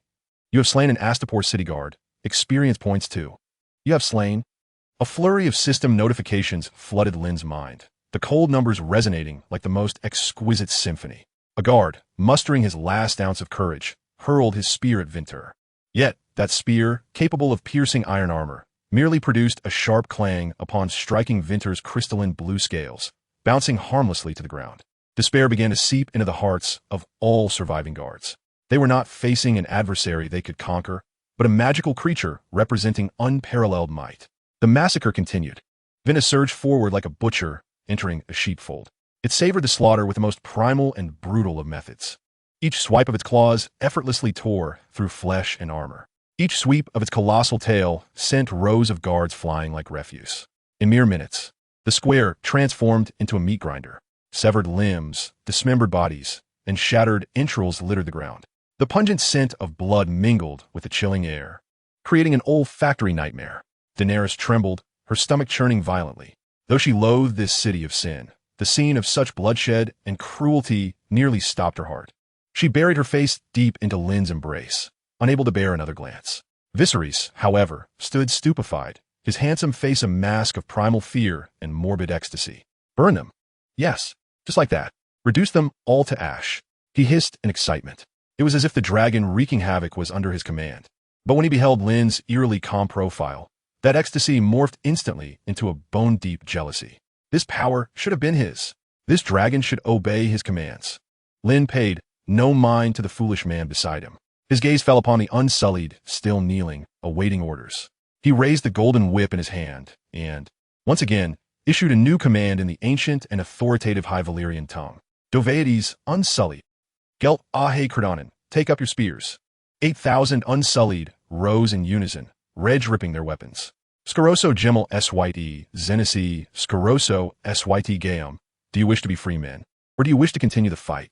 You have slain an Astapor city guard. Experience points 2. You have slain. A flurry of system notifications flooded Lynn's mind, the cold numbers resonating like the most exquisite symphony. A guard, mustering his last ounce of courage, hurled his spear at Vinter. Yet, that spear, capable of piercing iron armor, merely produced a sharp clang upon striking Vinter's crystalline blue scales, bouncing harmlessly to the ground. Despair began to seep into the hearts of all surviving guards. They were not facing an adversary they could conquer, but a magical creature representing unparalleled might. The massacre continued. Vinna surged forward like a butcher entering a sheepfold. It savored the slaughter with the most primal and brutal of methods. Each swipe of its claws effortlessly tore through flesh and armor. Each sweep of its colossal tail sent rows of guards flying like refuse. In mere minutes, the square transformed into a meat grinder. Severed limbs, dismembered bodies, and shattered entrails littered the ground. The pungent scent of blood mingled with the chilling air, creating an olfactory nightmare. Daenerys trembled, her stomach churning violently. Though she loathed this city of sin, the scene of such bloodshed and cruelty nearly stopped her heart. She buried her face deep into Lynn's embrace, unable to bear another glance. Viserys, however, stood stupefied, his handsome face a mask of primal fear and morbid ecstasy. Burn them. Yes, just like that. Reduce them all to ash. He hissed in excitement. It was as if the dragon wreaking havoc was under his command. But when he beheld Lynn's eerily calm profile, that ecstasy morphed instantly into a bone-deep jealousy. This power should have been his. This dragon should obey his commands. Lynn paid no mind to the foolish man beside him. His gaze fell upon the unsullied, still kneeling, awaiting orders. He raised the golden whip in his hand and, once again, issued a new command in the ancient and authoritative High Valyrian tongue. Dovaedes, unsullied. Gelt ahe Cardonan, take up your spears. 8,000 unsullied rose in unison, reg-ripping their weapons. Scaroso Gemel Syte, Zenisi, Scaroso Syte Gaum. Do you wish to be free men, or do you wish to continue the fight?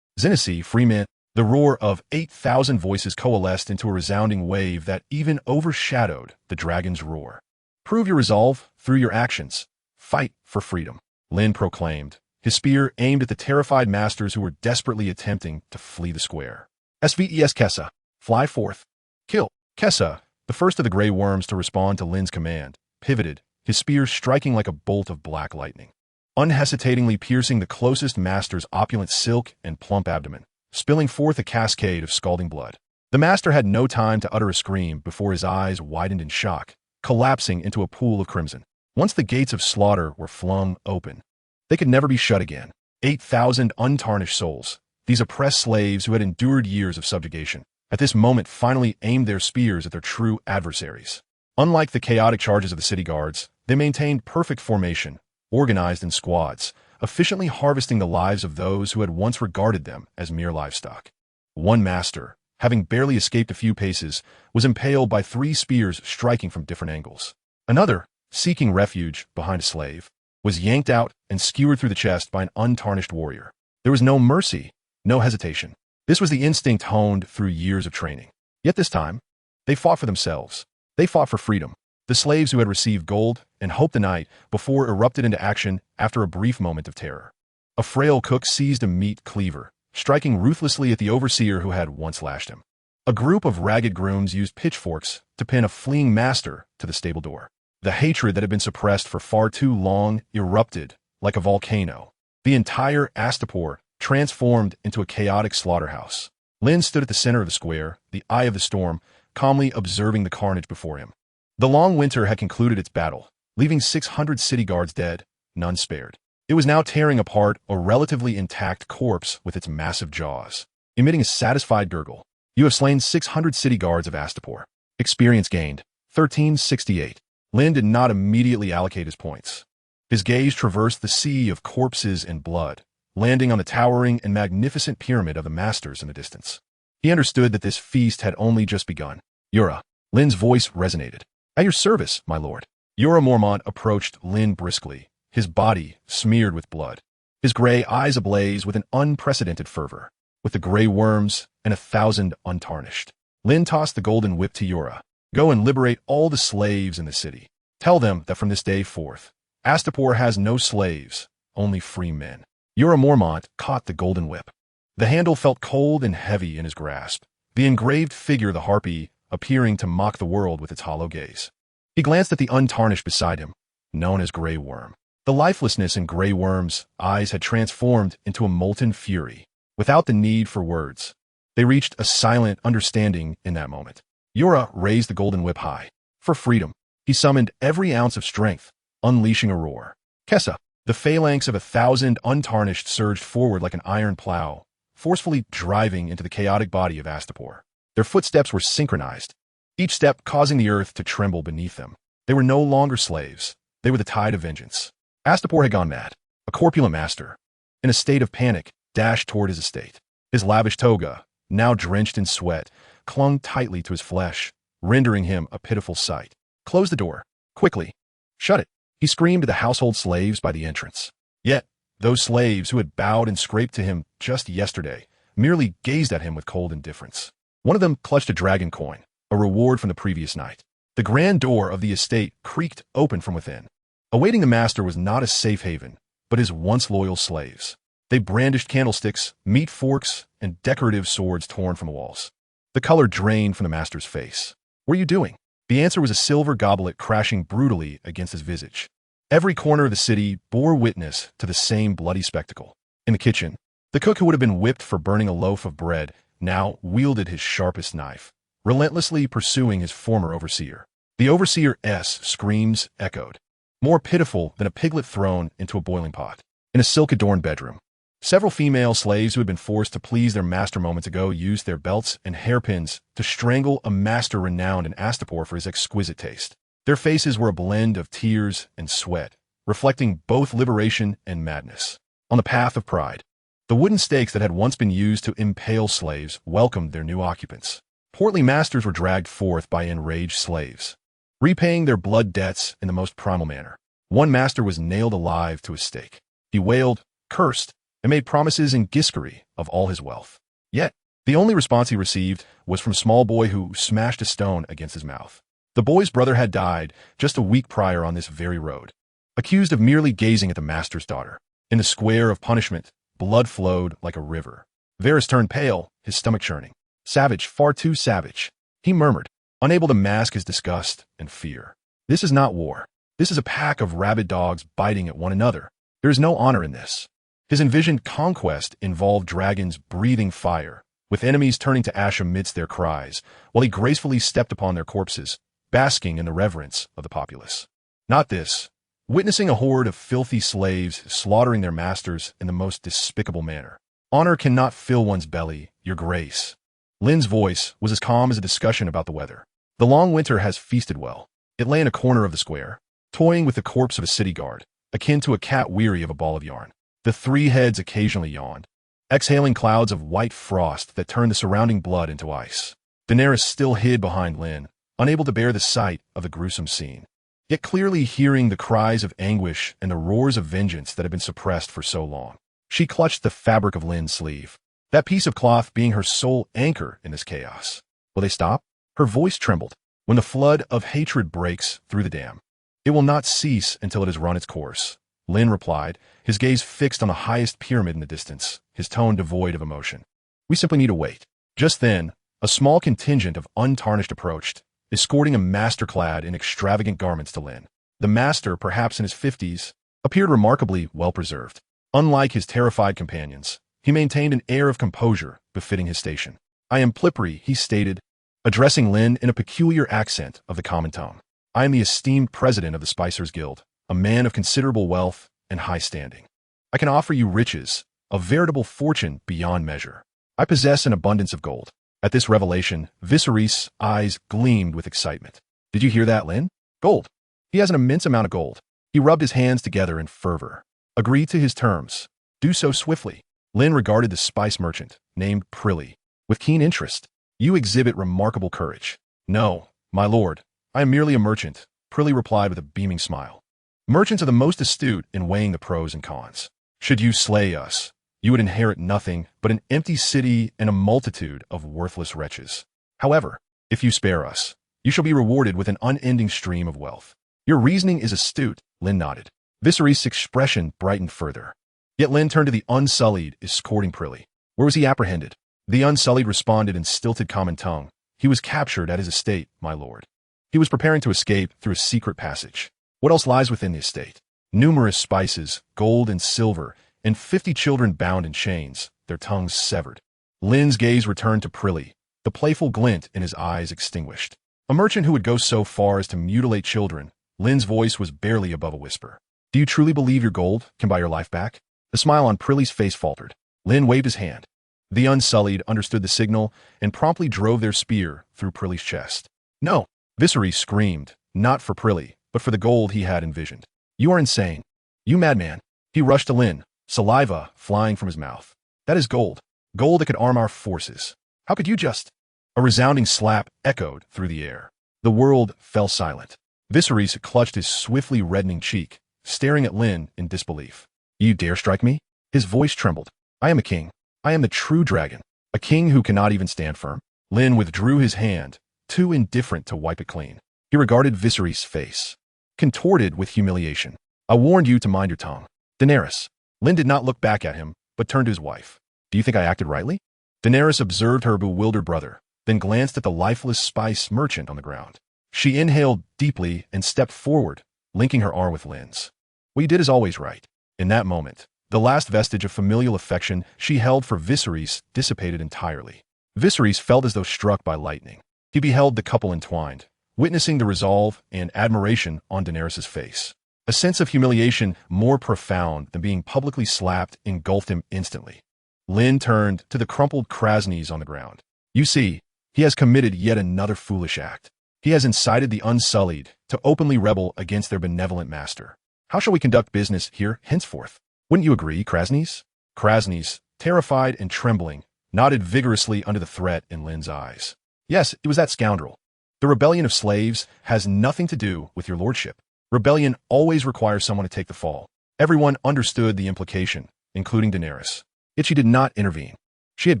Zenisi, free men. The roar of 8,000 voices coalesced into a resounding wave that even overshadowed the dragon's roar. Prove your resolve through your actions. Fight for freedom, Lynn proclaimed, his spear aimed at the terrified masters who were desperately attempting to flee the square. Sves Kessa, fly forth. Kill. Kessa, the first of the Grey Worms to respond to Lynn's command, pivoted, his spear striking like a bolt of black lightning. unhesitatingly piercing the closest master's opulent silk and plump abdomen, spilling forth a cascade of scalding blood. The master had no time to utter a scream before his eyes widened in shock, collapsing into a pool of crimson. Once the gates of slaughter were flung open, they could never be shut again. 8,000 untarnished souls, these oppressed slaves who had endured years of subjugation, at this moment finally aimed their spears at their true adversaries. Unlike the chaotic charges of the city guards, they maintained perfect formation, organized in squads, efficiently harvesting the lives of those who had once regarded them as mere livestock. One master, having barely escaped a few paces, was impaled by 3 spears striking from different angles. Another, seeking refuge behind a slave, was yanked out and skewered through the chest by an untarnished warrior. There was no mercy, no hesitation. This was the instinct honed through years of training. Yet this time, they fought for themselves. They fought for freedom. The slaves who had received gold and hope the night before erupted into action after a brief moment of terror. A frail cook seized a meat cleaver, striking ruthlessly at the overseer who had once lashed him. A group of ragged grooms used pitchforks to pin a fleeing master to the stable door. The hatred that had been suppressed for far too long erupted like a volcano. The entire Astapor transformed into a chaotic slaughterhouse. Lynn stood at the center of the square, the eye of the storm, calmly observing the carnage before him. The long winter had concluded its battle, leaving 600 city guards dead, none spared. It was now tearing apart a relatively intact corpse with its massive jaws, emitting a satisfied gurgle. You have slain 600 city guards of Astapor. Experience gained, 1368. Lynn did not immediately allocate his points. His gaze traversed the sea of corpses and blood, landing on the towering and magnificent pyramid of the masters in the distance. He understood that this feast had only just begun. Yura, Lynn's voice resonated. At your service, my lord. Yura Mormont approached Lynn briskly, his body smeared with blood, his gray eyes ablaze with an unprecedented fervor. With the gray worms and 1,000 untarnished, Lynn tossed the golden whip to Yura. Go and liberate all the slaves in the city. Tell them that from this day forth, Astapor has no slaves, only free men. Yura Mormont caught the golden whip. The handle felt cold and heavy in his grasp, the engraved figure of the harpy appearing to mock the world with its hollow gaze. He glanced at the untarnished beside him, known as Grey Worm. The lifelessness in Grey Worm's eyes had transformed into a molten fury. Without the need for words, they reached a silent understanding in that moment. Yura raised the golden whip high. For freedom, he summoned every ounce of strength, unleashing a roar. Kessa, the phalanx of 1,000 untarnished surged forward like an iron plow, forcefully driving into the chaotic body of Astapor. Their footsteps were synchronized, each step causing the earth to tremble beneath them. They were no longer slaves. They were the tide of vengeance. Astapor had gone mad. A corpulent master, in a state of panic, dashed toward his estate. His lavish toga, now drenched in sweat, clung tightly to his flesh, rendering him a pitiful sight. Close the door. Quickly. Shut it. He screamed to the household slaves by the entrance. Yet, those slaves who had bowed and scraped to him just yesterday merely gazed at him with cold indifference. One of them clutched a dragon coin, a reward from the previous night. The grand door of the estate creaked open from within. Awaiting the master was not a safe haven, but his once loyal slaves. They brandished candlesticks, meat forks, and decorative swords torn from the walls. The color drained from the master's face. What are you doing? The answer was a silver goblet crashing brutally against his visage. Every corner of the city bore witness to the same bloody spectacle. In the kitchen, the cook who would have been whipped for burning a loaf of bread now wielded his sharpest knife, relentlessly pursuing his former overseer. The overseer's screams echoed, more pitiful than a piglet thrown into a boiling pot. In a silk-adorned bedroom, several female slaves who had been forced to please their master moments ago used their belts and hairpins to strangle a master renowned in Astapor for his exquisite taste. Their faces were a blend of tears and sweat, reflecting both liberation and madness. On the path of pride, the wooden stakes that had once been used to impale slaves welcomed their new occupants. Portly masters were dragged forth by enraged slaves, repaying their blood debts in the most primal manner. One master was nailed alive to a stake. He wailed, cursed, and made promises in Giskery of all his wealth. Yet, the only response he received was from a small boy who smashed a stone against his mouth. The boy's brother had died just a week prior on this very road, accused of merely gazing at the master's daughter. In the square of punishment, blood flowed like a river. Varys turned pale, his stomach churning. Savage, far too savage, he murmured, unable to mask his disgust and fear. This is not war. This is a pack of rabid dogs biting at one another. There is no honor in this. His envisioned conquest involved dragons breathing fire, with enemies turning to ash amidst their cries, while he gracefully stepped upon their corpses, basking in the reverence of the populace. Not this. Witnessing a horde of filthy slaves slaughtering their masters in the most despicable manner. Honor cannot fill one's belly, your grace. Lynn's voice was as calm as a discussion about the weather. The long winter has feasted well. It lay in a corner of the square, toying with the corpse of a city guard, akin to a cat weary of a ball of yarn. The three heads occasionally yawned, exhaling clouds of white frost that turned the surrounding blood into ice. Daenerys still hid behind Lynn, unable to bear the sight of the gruesome scene, yet clearly hearing the cries of anguish and the roars of vengeance that had been suppressed for so long. She clutched the fabric of Lynn's sleeve, that piece of cloth being her sole anchor in this chaos. Will they stop? Her voice trembled. When the flood of hatred breaks through the dam, it will not cease until it has run its course. Lynn replied, his gaze fixed on the highest pyramid in the distance, his tone devoid of emotion. We simply need to wait. Just then, a small contingent of untarnished approached, escorting a master clad in extravagant garments to Lynn. The master, perhaps in his 50s, appeared remarkably well-preserved. Unlike his terrified companions, he maintained an air of composure befitting his station. I am Plipri, he stated, addressing Lynn in a peculiar accent of the common tongue. I am the esteemed president of the Spicers Guild, a man of considerable wealth and high standing. I can offer you riches, a veritable fortune beyond measure. I possess an abundance of gold. At this revelation, Viserys' eyes gleamed with excitement. Did you hear that, Lynn? Gold. He has an immense amount of gold. He rubbed his hands together in fervor. Agree to his terms. Do so swiftly. Lynn regarded the spice merchant, named Prilly, with keen interest. You exhibit remarkable courage. No, my lord, I am merely a merchant, Prilly replied with a beaming smile. Merchants are the most astute in weighing the pros and cons. Should you slay us, you would inherit nothing but an empty city and a multitude of worthless wretches. However, if you spare us, you shall be rewarded with an unending stream of wealth. Your reasoning is astute, Lynn nodded. Viserys' expression brightened further. Yet Lynn turned to the Unsullied, escorting Prilly. Where was he apprehended? The Unsullied responded in stilted common tongue. He was captured at his estate, my lord. He was preparing to escape through a secret passage. What else lies within the estate? Numerous spices, gold and silver, and 50 children bound in chains, their tongues severed. Lynn's gaze returned to Prilly, the playful glint in his eyes extinguished. A merchant who would go so far as to mutilate children, Lynn's voice was barely above a whisper. Do you truly believe your gold can buy your life back? The smile on Prilly's face faltered. Lynn waved his hand. The Unsullied understood the signal and promptly drove their spear through Prilly's chest. No, Viserys screamed, not for Prilly, but for the gold he had envisioned. You are insane. You madman. He rushed to Lynn, saliva flying from his mouth. That is gold. Gold that could arm our forces. How could you just... A resounding slap echoed through the air. The world fell silent. Viserys clutched his swiftly reddening cheek, staring at Lynn in disbelief. You dare strike me? His voice trembled. I am a king. I am the true dragon. A king who cannot even stand firm. Lynn withdrew his hand, too indifferent to wipe it clean. He regarded Viserys' face, contorted with humiliation. I warned you to mind your tongue. Daenerys. Lynn did not look back at him, but turned to his wife. Do you think I acted rightly? Daenerys observed her bewildered brother, then glanced at the lifeless spice merchant on the ground. She inhaled deeply and stepped forward, linking her arm with Lynn's. What you did is always right. In that moment, the last vestige of familial affection she held for Viserys dissipated entirely. Viserys felt as though struck by lightning. He beheld the couple entwined, witnessing the resolve and admiration on Daenerys' face. A sense of humiliation more profound than being publicly slapped engulfed him instantly. Lynn turned to the crumpled Krasnys on the ground. You see, he has committed yet another foolish act. He has incited the Unsullied to openly rebel against their benevolent master. How shall we conduct business here henceforth? Wouldn't you agree, Krasnys? Krasnys, terrified and trembling, nodded vigorously under the threat in Lynn's eyes. Yes, it was that scoundrel. The rebellion of slaves has nothing to do with your lordship. Rebellion always requires someone to take the fall. Everyone understood the implication, including Daenerys. Yet she did not intervene. She had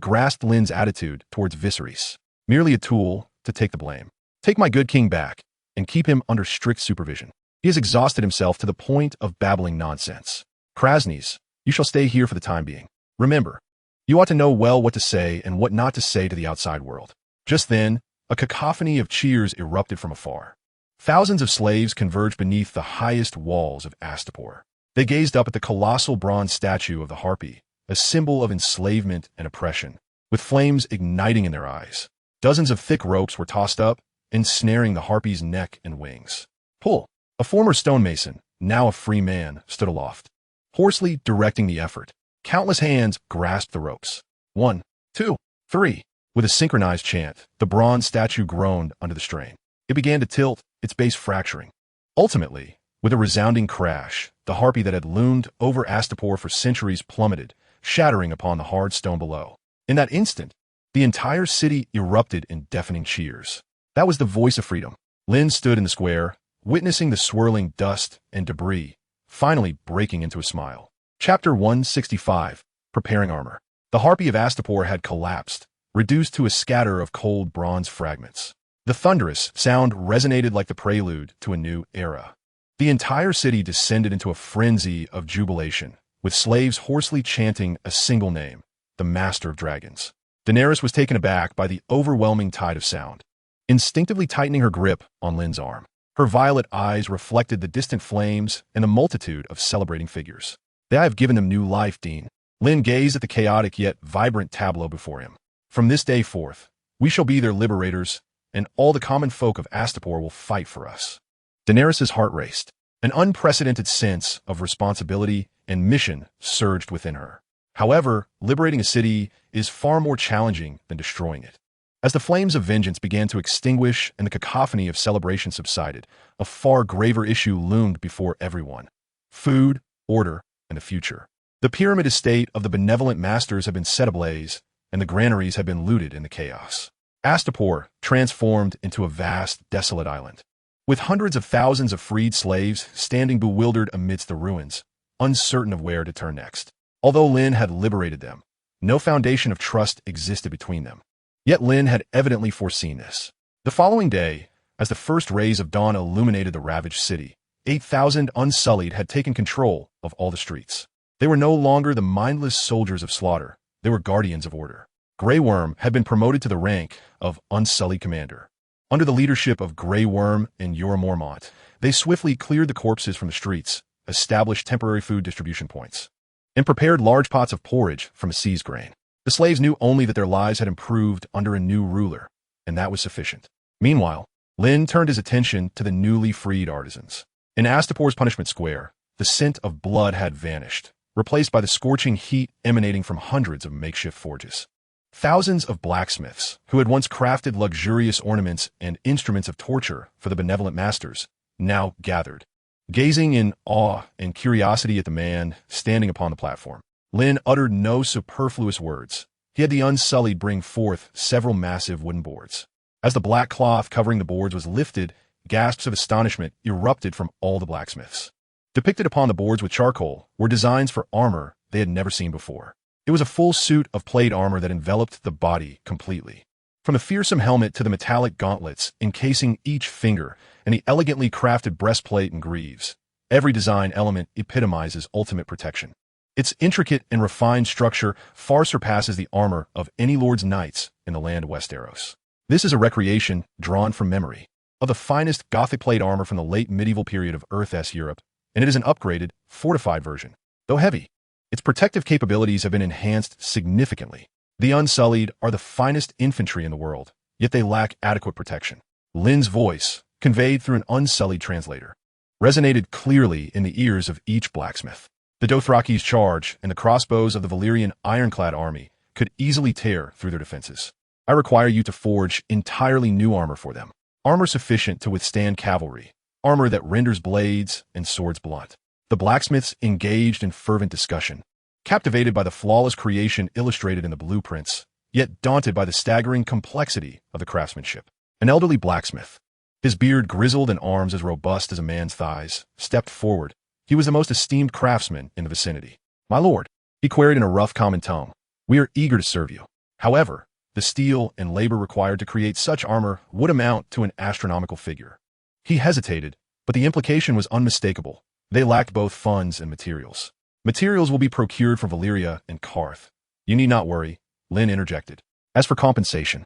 grasped Lynn's attitude towards Viserys, merely a tool to take the blame. Take my good king back, and keep him under strict supervision. He has exhausted himself to the point of babbling nonsense. Krasnys, you shall stay here for the time being. Remember, you ought to know well what to say and what not to say to the outside world. Just then, a cacophony of cheers erupted from afar. Thousands of slaves converged beneath the highest walls of Astapor. They gazed up at the colossal bronze statue of the Harpy, a symbol of enslavement and oppression, with flames igniting in their eyes. Dozens of thick ropes were tossed up, ensnaring the Harpy's neck and wings. Pull! A former stonemason, now a free man, stood aloft, hoarsely directing the effort. Countless hands grasped the ropes. 1, 2, 3. With a synchronized chant, the bronze statue groaned under the strain. It began to tilt, its base fracturing. Ultimately, with a resounding crash, the Harpy that had loomed over Astapor for centuries plummeted, shattering upon the hard stone below. In that instant, the entire city erupted in deafening cheers. That was the voice of freedom. Lynn stood in the square, witnessing the swirling dust and debris, finally breaking into a smile. Chapter 165, Preparing Armor. The Harpy of Astapor had collapsed, reduced to a scatter of cold bronze fragments. The thunderous sound resonated like the prelude to a new era. The entire city descended into a frenzy of jubilation, with slaves hoarsely chanting a single name, the Master of Dragons. Daenerys was taken aback by the overwhelming tide of sound, instinctively tightening her grip on Lynn's arm. Her violet eyes reflected the distant flames and the multitude of celebrating figures. "They have given them new life, Dean." Lynn gazed at the chaotic yet vibrant tableau before him. "From this day forth, we shall be their liberators, and all the common folk of Astapor will fight for us." Daenerys' heart raced. An unprecedented sense of responsibility and mission surged within her. However, liberating a city is far more challenging than destroying it. As the flames of vengeance began to extinguish and the cacophony of celebration subsided, a far graver issue loomed before everyone: food, order, and the future. The pyramid estate of the benevolent masters had been set ablaze, and the granaries had been looted in the chaos. Astapor transformed into a vast, desolate island, with hundreds of thousands of freed slaves standing bewildered amidst the ruins, uncertain of where to turn next. Although Lynn had liberated them, no foundation of trust existed between them. Yet Lynn had evidently foreseen this. The following day, as the first rays of dawn illuminated the ravaged city, 8,000 Unsullied had taken control of all the streets. They were no longer the mindless soldiers of slaughter. They were guardians of order. Grey Worm had been promoted to the rank of Unsullied Commander. Under the leadership of Grey Worm and Jorah Mormont, they swiftly cleared the corpses from the streets, established temporary food distribution points, and prepared large pots of porridge from a seized grain. The slaves knew only that their lives had improved under a new ruler, and that was sufficient. Meanwhile, Lynn turned his attention to the newly freed artisans. In Astapor's punishment square, the scent of blood had vanished, replaced by the scorching heat emanating from hundreds of makeshift forges. Thousands of blacksmiths, who had once crafted luxurious ornaments and instruments of torture for the benevolent masters, now gathered, gazing in awe and curiosity at the man standing upon the platform. Lynn uttered no superfluous words. He had the Unsullied bring forth several massive wooden boards. As the black cloth covering the boards was lifted, gasps of astonishment erupted from all the blacksmiths. Depicted upon the boards with charcoal were designs for armor they had never seen before. It was a full suit of plate armor that enveloped the body completely. From the fearsome helmet to the metallic gauntlets encasing each finger and the elegantly crafted breastplate and greaves, every design element epitomizes ultimate protection. Its intricate and refined structure far surpasses the armor of any lord's knights in the land of Westeros. This is a recreation drawn from memory of the finest Gothic plate armor from the late medieval period of Earth-S Europe, and it is an upgraded, fortified version. Though heavy, its protective capabilities have been enhanced significantly. The Unsullied are the finest infantry in the world, yet they lack adequate protection. Lynn's voice, conveyed through an Unsullied translator, resonated clearly in the ears of each blacksmith. The Dothraki's charge and the crossbows of the Valyrian ironclad army could easily tear through their defenses. I require you to forge entirely new armor for them. Armor sufficient to withstand cavalry. Armor that renders blades and swords blunt. The blacksmiths engaged in fervent discussion, captivated by the flawless creation illustrated in the blueprints, yet daunted by the staggering complexity of the craftsmanship. An elderly blacksmith, his beard grizzled and arms as robust as a man's thighs, stepped forward. He was the most esteemed craftsman in the vicinity. "My lord," he queried in a rough common tongue, "we are eager to serve you. However, the steel and labor required to create such armor would amount to an astronomical figure." He hesitated, but the implication was unmistakable. They lacked both funds and materials. "Materials will be procured from Valyria and Karth. You need not worry," Lynn interjected. "As for compensation..."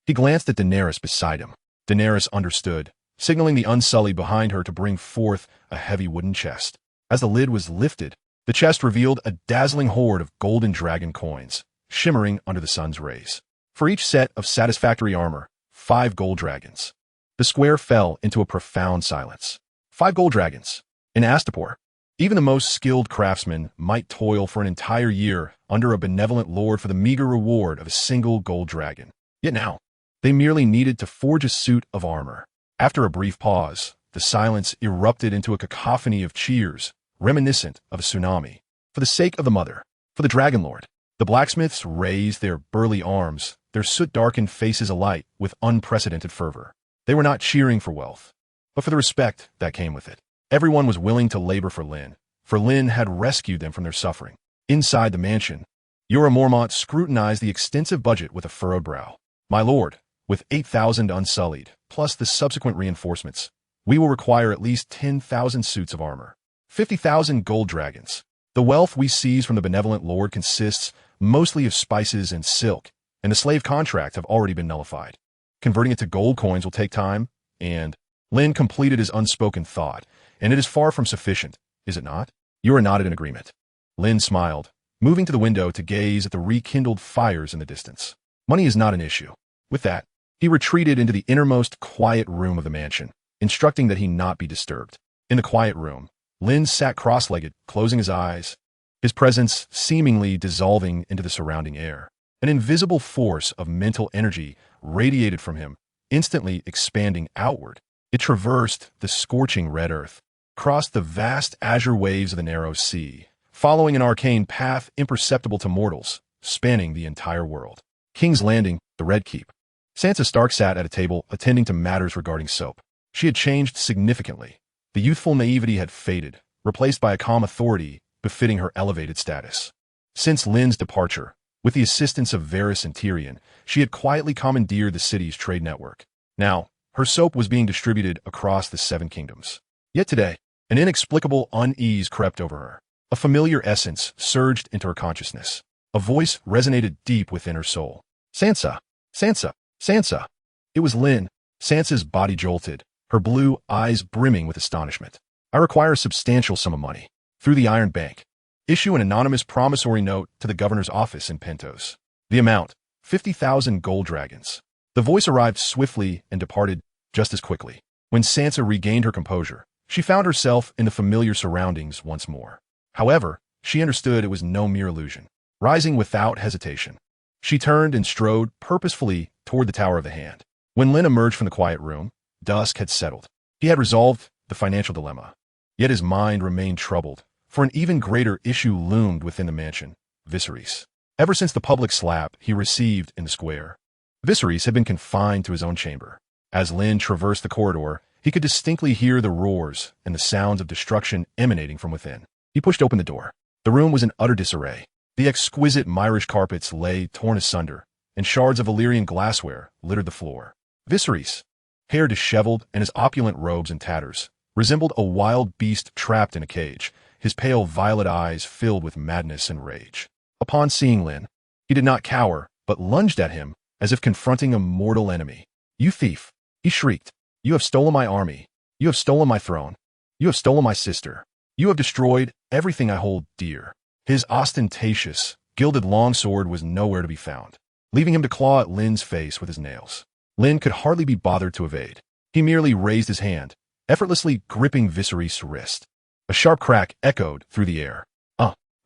He glanced at Daenerys beside him. Daenerys understood, signaling the Unsullied behind her to bring forth a heavy wooden chest. As the lid was lifted, the chest revealed a dazzling hoard of golden dragon coins, shimmering under the sun's rays. For each set of satisfactory armor, 5 gold dragons. The square fell into a profound silence. 5 gold dragons. In Astapor, even the most skilled craftsman might toil for an entire year under a benevolent lord for the meager reward of a single gold dragon. Yet now, they merely needed to forge a suit of armor. After a brief pause, the silence erupted into a cacophony of cheers, reminiscent of a tsunami. For the sake of the mother, for the dragon lord, the blacksmiths raised their burly arms, their soot-darkened faces alight with unprecedented fervor. They were not cheering for wealth, but for the respect that came with it. Everyone was willing to labor for Lynn had rescued them from their suffering. Inside the mansion, Jorah Mormont scrutinized the extensive budget with a furrowed brow. My lord, with 8,000 unsullied, plus the subsequent reinforcements, we will require at least 10,000 suits of armor. 50,000 gold dragons. The wealth we seize from the benevolent lord consists mostly of spices and silk, and the slave contracts have already been nullified. Converting it to gold coins will take time, and Lynn completed his unspoken thought, and it is far from sufficient, is it not? You are nodded in agreement. Lynn smiled, moving to the window to gaze at the rekindled fires in the distance. Money is not an issue. With that, he retreated into the innermost quiet room of the mansion, instructing that he not be disturbed. In the quiet room, Lynn sat cross-legged, closing his eyes, his presence seemingly dissolving into the surrounding air. An invisible force of mental energy radiated from him, instantly expanding outward. It traversed the scorching red earth, crossed the vast azure waves of the narrow sea, following an arcane path imperceptible to mortals, spanning the entire world. King's Landing, the Red Keep. Sansa Stark sat at a table attending to matters regarding soap. She had changed significantly. The youthful naivety had faded, replaced by a calm authority befitting her elevated status. Since Lynn's departure, with the assistance of Varys and Tyrion, she had quietly commandeered the city's trade network. Now, her soap was being distributed across the 7 kingdoms. Yet today, an inexplicable unease crept over her. A familiar essence surged into her consciousness. A voice resonated deep within her soul. Sansa! Sansa! Sansa! It was Lynn. Sansa's body jolted, her blue eyes brimming with astonishment. I require a substantial sum of money. Through the Iron Bank. Issue an anonymous promissory note to the governor's office in Pentos. The amount, 50,000 gold dragons. The voice arrived swiftly and departed just as quickly. When Sansa regained her composure, she found herself in the familiar surroundings once more. However, she understood it was no mere illusion. Rising without hesitation, she turned and strode purposefully toward the Tower of the Hand. When Lynn emerged from the quiet room, dusk had settled. He had resolved the financial dilemma. Yet his mind remained troubled, for an even greater issue loomed within the mansion, Viserys. Ever since the public slap he received in the square, Viserys had been confined to his own chamber. As Lynn traversed the corridor, he could distinctly hear the roars and the sounds of destruction emanating from within. He pushed open the door. The room was in utter disarray. The exquisite Myrish carpets lay torn asunder, and shards of Valyrian glassware littered the floor. Viserys, hair disheveled and his opulent robes in tatters, resembled a wild beast trapped in a cage, his pale violet eyes filled with madness and rage. Upon seeing Lynn, he did not cower, but lunged at him as if confronting a mortal enemy. You thief! He shrieked. You have stolen my army. You have stolen my throne. You have stolen my sister. You have destroyed everything I hold dear. His ostentatious, gilded longsword was nowhere to be found, leaving him to claw at Lynn's face with his nails. Lynn could hardly be bothered to evade. He merely raised his hand, effortlessly gripping Viserys' wrist. A sharp crack echoed through the air.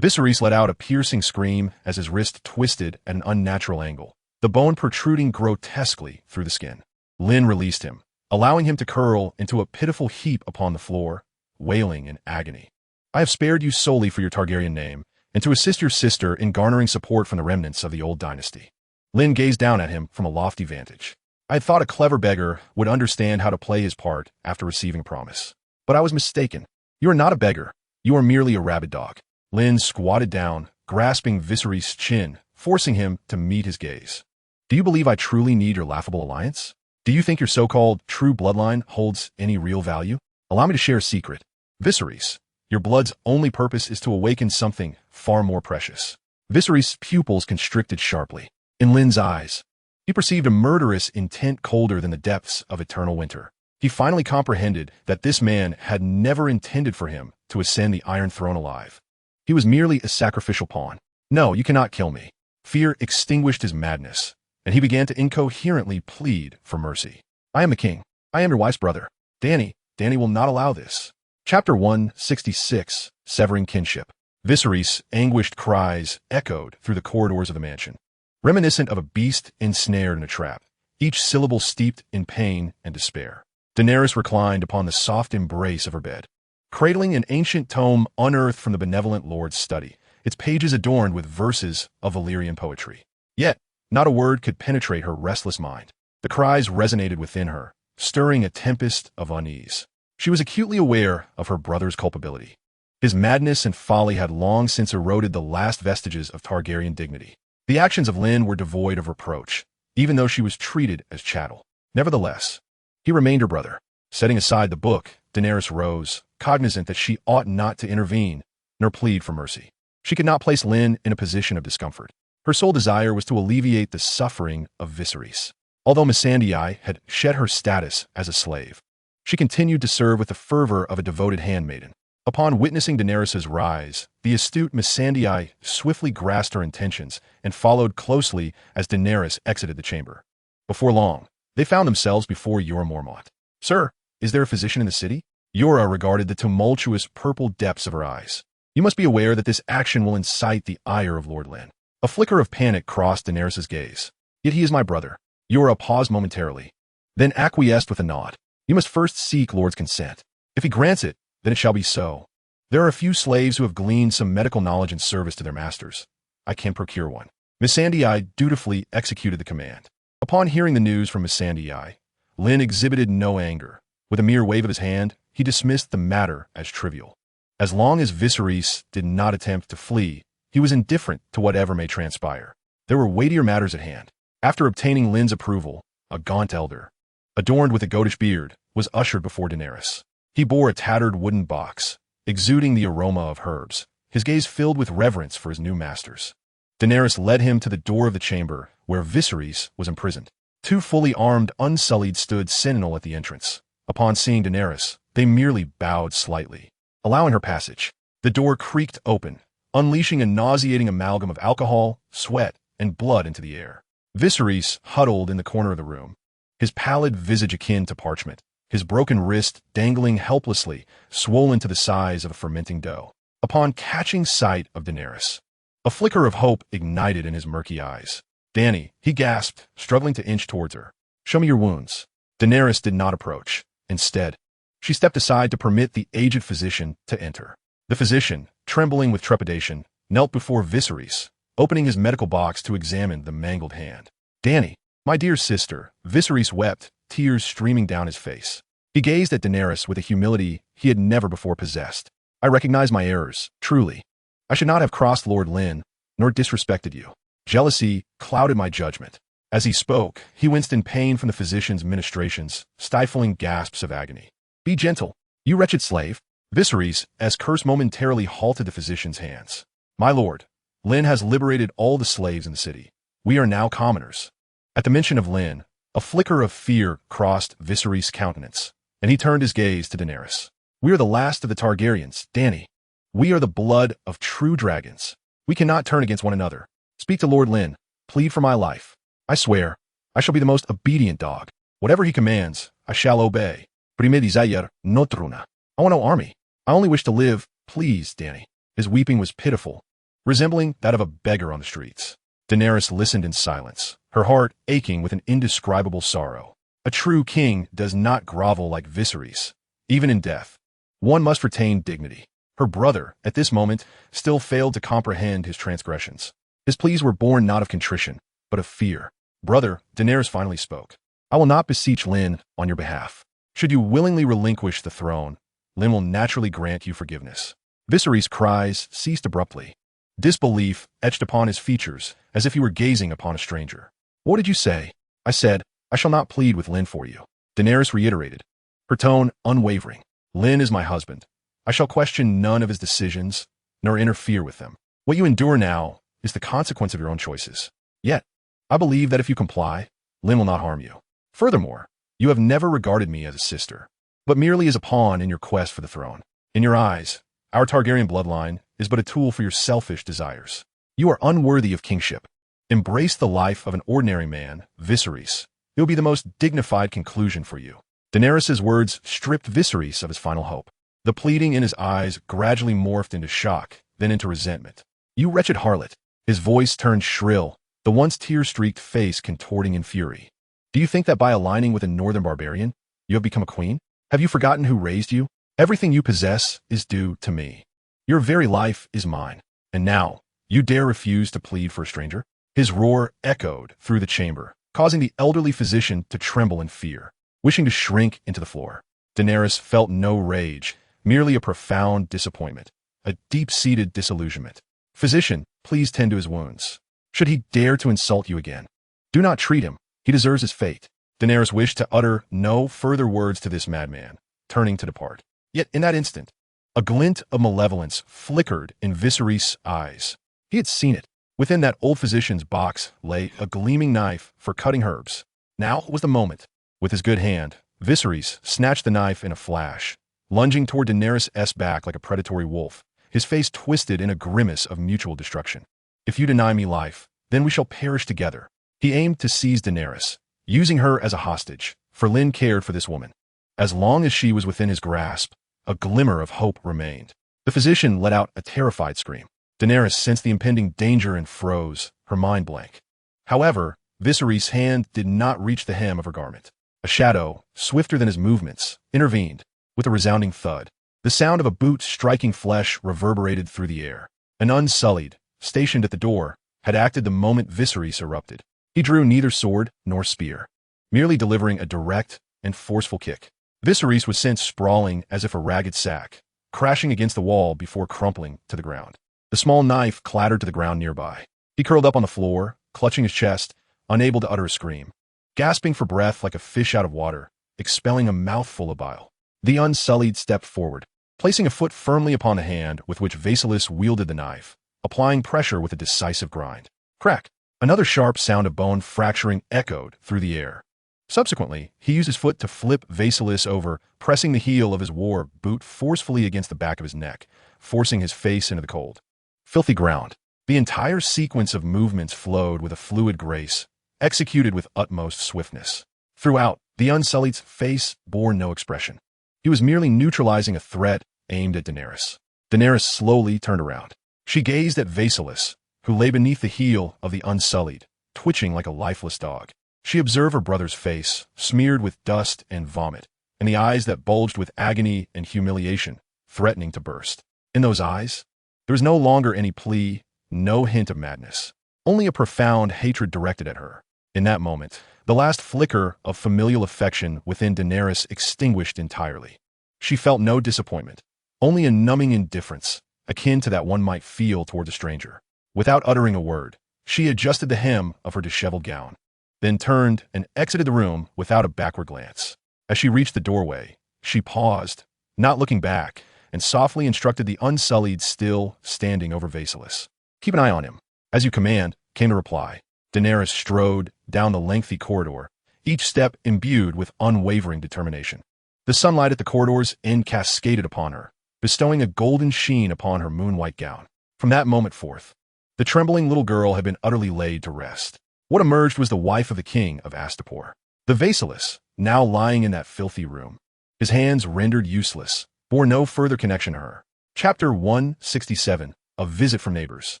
Viserys let out a piercing scream as his wrist twisted at an unnatural angle, the bone protruding grotesquely through the skin. Lynn released him, allowing him to curl into a pitiful heap upon the floor, wailing in agony. I have spared you solely for your Targaryen name, and to assist your sister in garnering support from the remnants of the old dynasty. Lynn gazed down at him from a lofty vantage. I had thought a clever beggar would understand how to play his part after receiving a promise. But I was mistaken. You are not a beggar. You are merely a rabid dog. Lynn squatted down, grasping Viserys' chin, forcing him to meet his gaze. Do you believe I truly need your laughable alliance? Do you think your so-called true bloodline holds any real value? Allow me to share a secret. Viserys, your blood's only purpose is to awaken something far more precious. Viserys' pupils constricted sharply. In Lynn's eyes, he perceived a murderous intent colder than the depths of eternal winter. He finally comprehended that this man had never intended for him to ascend the Iron Throne alive. He was merely a sacrificial pawn. No, you cannot kill me. Fear extinguished his madness, and he began to incoherently plead for mercy. I am the king. I am your wife's brother. Dany will not allow this. Chapter 166, Severing Kinship. Viserys' anguished cries echoed through the corridors of the mansion, reminiscent of a beast ensnared in a trap, each syllable steeped in pain and despair. Daenerys reclined upon the soft embrace of her bed, cradling an ancient tome unearthed from the benevolent lord's study, its pages adorned with verses of Valyrian poetry. Yet, not a word could penetrate her restless mind. The cries resonated within her, stirring a tempest of unease. She was acutely aware of her brother's culpability. His madness and folly had long since eroded the last vestiges of Targaryen dignity. The actions of Lynn were devoid of reproach, even though she was treated as chattel. Nevertheless, he remained her brother. Setting aside the book, Daenerys rose, cognizant that she ought not to intervene nor plead for mercy. She could not place Lynn in a position of discomfort. Her sole desire was to alleviate the suffering of Viserys. Although Missandei had shed her status as a slave, she continued to serve with the fervor of a devoted handmaiden. Upon witnessing Daenerys' rise, the astute Missandei swiftly grasped her intentions and followed closely as Daenerys exited the chamber. Before long, they found themselves before Jorah Mormont. Sir, is there a physician in the city? Jorah regarded the tumultuous purple depths of her eyes. You must be aware that this action will incite the ire of Lord Lynn. A flicker of panic crossed Daenerys' gaze. Yet he is my brother. Jorah paused momentarily, then acquiesced with a nod. You must first seek Lord's consent. If he grants it, then it shall be so. There are a few slaves who have gleaned some medical knowledge in service to their masters. I can procure one. Missandei dutifully executed the command. Upon hearing the news from Missandei, Lynn exhibited no anger. With a mere wave of his hand, he dismissed the matter as trivial. As long as Viserys did not attempt to flee, he was indifferent to whatever may transpire. There were weightier matters at hand. After obtaining Lynn's approval, a gaunt elder, adorned with a goatish beard, was ushered before Daenerys. He bore a tattered wooden box, exuding the aroma of herbs, his gaze filled with reverence for his new masters. Daenerys led him to the door of the chamber where Viserys was imprisoned. Two fully armed Unsullied stood sentinel at the entrance. Upon seeing Daenerys, they merely bowed slightly, allowing her passage. The door creaked open, unleashing a nauseating amalgam of alcohol, sweat, and blood into the air. Viserys huddled in the corner of the room, his pallid visage akin to parchment, his broken wrist dangling helplessly, swollen to the size of a fermenting dough. Upon catching sight of Daenerys, a flicker of hope ignited in his murky eyes. Dany, he gasped, struggling to inch towards her. Show me your wounds. Daenerys did not approach. Instead, she stepped aside to permit the aged physician to enter. The physician, trembling with trepidation, knelt before Viserys, opening his medical box to examine the mangled hand. Dany, my dear sister, Viserys wept, tears streaming down his face. He gazed at Daenerys with a humility he had never before possessed. I recognize my errors, truly. I should not have crossed Lord Lynn, nor disrespected you. Jealousy clouded my judgment. As he spoke, he winced in pain from the physician's ministrations, stifling gasps of agony. Be gentle, you wretched slave. Viserys, as curse momentarily halted the physician's hands. My lord, Lynn has liberated all the slaves in the city. We are now commoners. At the mention of Lynn, a flicker of fear crossed Viserys' countenance, and he turned his gaze to Daenerys. We are the last of the Targaryens, Dany. We are the blood of true dragons. We cannot turn against one another. Speak to Lord Lynn. Plead for my life. I swear, I shall be the most obedient dog. Whatever he commands, I shall obey. Prime desire notruna. I want no army. I only wish to live. Please, Dany. His weeping was pitiful, resembling that of a beggar on the streets. Daenerys listened in silence, her heart aching with an indescribable sorrow. A true king does not grovel like Viserys, even in death. One must retain dignity. Her brother, at this moment, still failed to comprehend his transgressions. His pleas were born not of contrition, but of fear. Brother, Daenerys finally spoke. I will not beseech Lynn on your behalf. Should you willingly relinquish the throne, Lynn will naturally grant you forgiveness. Viserys' cries ceased abruptly. Disbelief etched upon his features as if he were gazing upon a stranger. What did you say? I said, I shall not plead with Lynn for you. Daenerys reiterated, her tone unwavering. Lynn is my husband. I shall question none of his decisions, nor interfere with them. What you endure now is the consequence of your own choices. Yet, I believe that if you comply, Lynn will not harm you. Furthermore, you have never regarded me as a sister, but merely as a pawn in your quest for the throne. In your eyes, Our Targaryen bloodline is but a tool for your selfish desires. You are unworthy of kingship. Embrace the life of an ordinary man, Viserys. It will be the most dignified conclusion for you." Daenerys' words stripped Viserys of his final hope. The pleading in his eyes gradually morphed into shock, then into resentment. "You wretched harlot." His voice turned shrill, the once tear-streaked face contorting in fury. "Do you think that by aligning with a northern barbarian, you have become a queen? Have you forgotten who raised you? Everything you possess is due to me. Your very life is mine. And now, you dare refuse to plead for a stranger?" His roar echoed through the chamber, causing the elderly physician to tremble in fear, wishing to shrink into the floor. Daenerys felt no rage, merely a profound disappointment, a deep-seated disillusionment. "Physician, please tend to his wounds. Should he dare to insult you again, do not treat him. He deserves his fate." Daenerys wished to utter no further words to this madman, turning to depart. Yet in that instant, a glint of malevolence flickered in Viserys' eyes. He had seen it. Within that old physician's box lay a gleaming knife for cutting herbs. Now was the moment. With his good hand, Viserys snatched the knife in a flash, lunging toward Daenerys' back like a predatory wolf, his face twisted in a grimace of mutual destruction. "If you deny me life, then we shall perish together." He aimed to seize Daenerys, using her as a hostage, for Lynn cared for this woman. As long as she was within his grasp, a glimmer of hope remained. The physician let out a terrified scream. Daenerys sensed the impending danger and froze, her mind blank. However, Viserys' hand did not reach the hem of her garment. A shadow, swifter than his movements, intervened, with a resounding thud. The sound of a boot striking flesh reverberated through the air. An Unsullied, stationed at the door, had acted the moment Viserys erupted. He drew neither sword nor spear, merely delivering a direct and forceful kick. Viserys was sent sprawling as if a ragged sack, crashing against the wall before crumpling to the ground. The small knife clattered to the ground nearby. He curled up on the floor, clutching his chest, unable to utter a scream, gasping for breath like a fish out of water, expelling a mouthful of bile. The Unsullied stepped forward, placing a foot firmly upon the hand with which Vaesilis wielded the knife, applying pressure with a decisive grind. Crack! Another sharp sound of bone fracturing echoed through the air. Subsequently, he used his foot to flip Vaesilis over, pressing the heel of his war boot forcefully against the back of his neck, forcing his face into the cold, filthy ground. The entire sequence of movements flowed with a fluid grace, executed with utmost swiftness. Throughout, the Unsullied's face bore no expression. He was merely neutralizing a threat aimed at Daenerys. Daenerys slowly turned around. She gazed at Vaesilis, who lay beneath the heel of the Unsullied, twitching like a lifeless dog. She observed her brother's face, smeared with dust and vomit, and the eyes that bulged with agony and humiliation, threatening to burst. In those eyes, there was no longer any plea, no hint of madness, only a profound hatred directed at her. In that moment, the last flicker of familial affection within Daenerys extinguished entirely. She felt no disappointment, only a numbing indifference, akin to that one might feel towards a stranger. Without uttering a word, she adjusted the hem of her disheveled gown, then turned and exited the room without a backward glance. As she reached the doorway, she paused, not looking back, and softly instructed the Unsullied still standing over Vaesilis. "Keep an eye on him." "As you command," came the reply. Daenerys strode down the lengthy corridor, each step imbued with unwavering determination. The sunlight at the corridor's end cascaded upon her, bestowing a golden sheen upon her moon-white gown. From that moment forth, the trembling little girl had been utterly laid to rest. What emerged was the wife of the king of Astapor. The Vaesilis, now lying in that filthy room, his hands rendered useless, bore no further connection to her. Chapter 167, A Visit from Neighbors.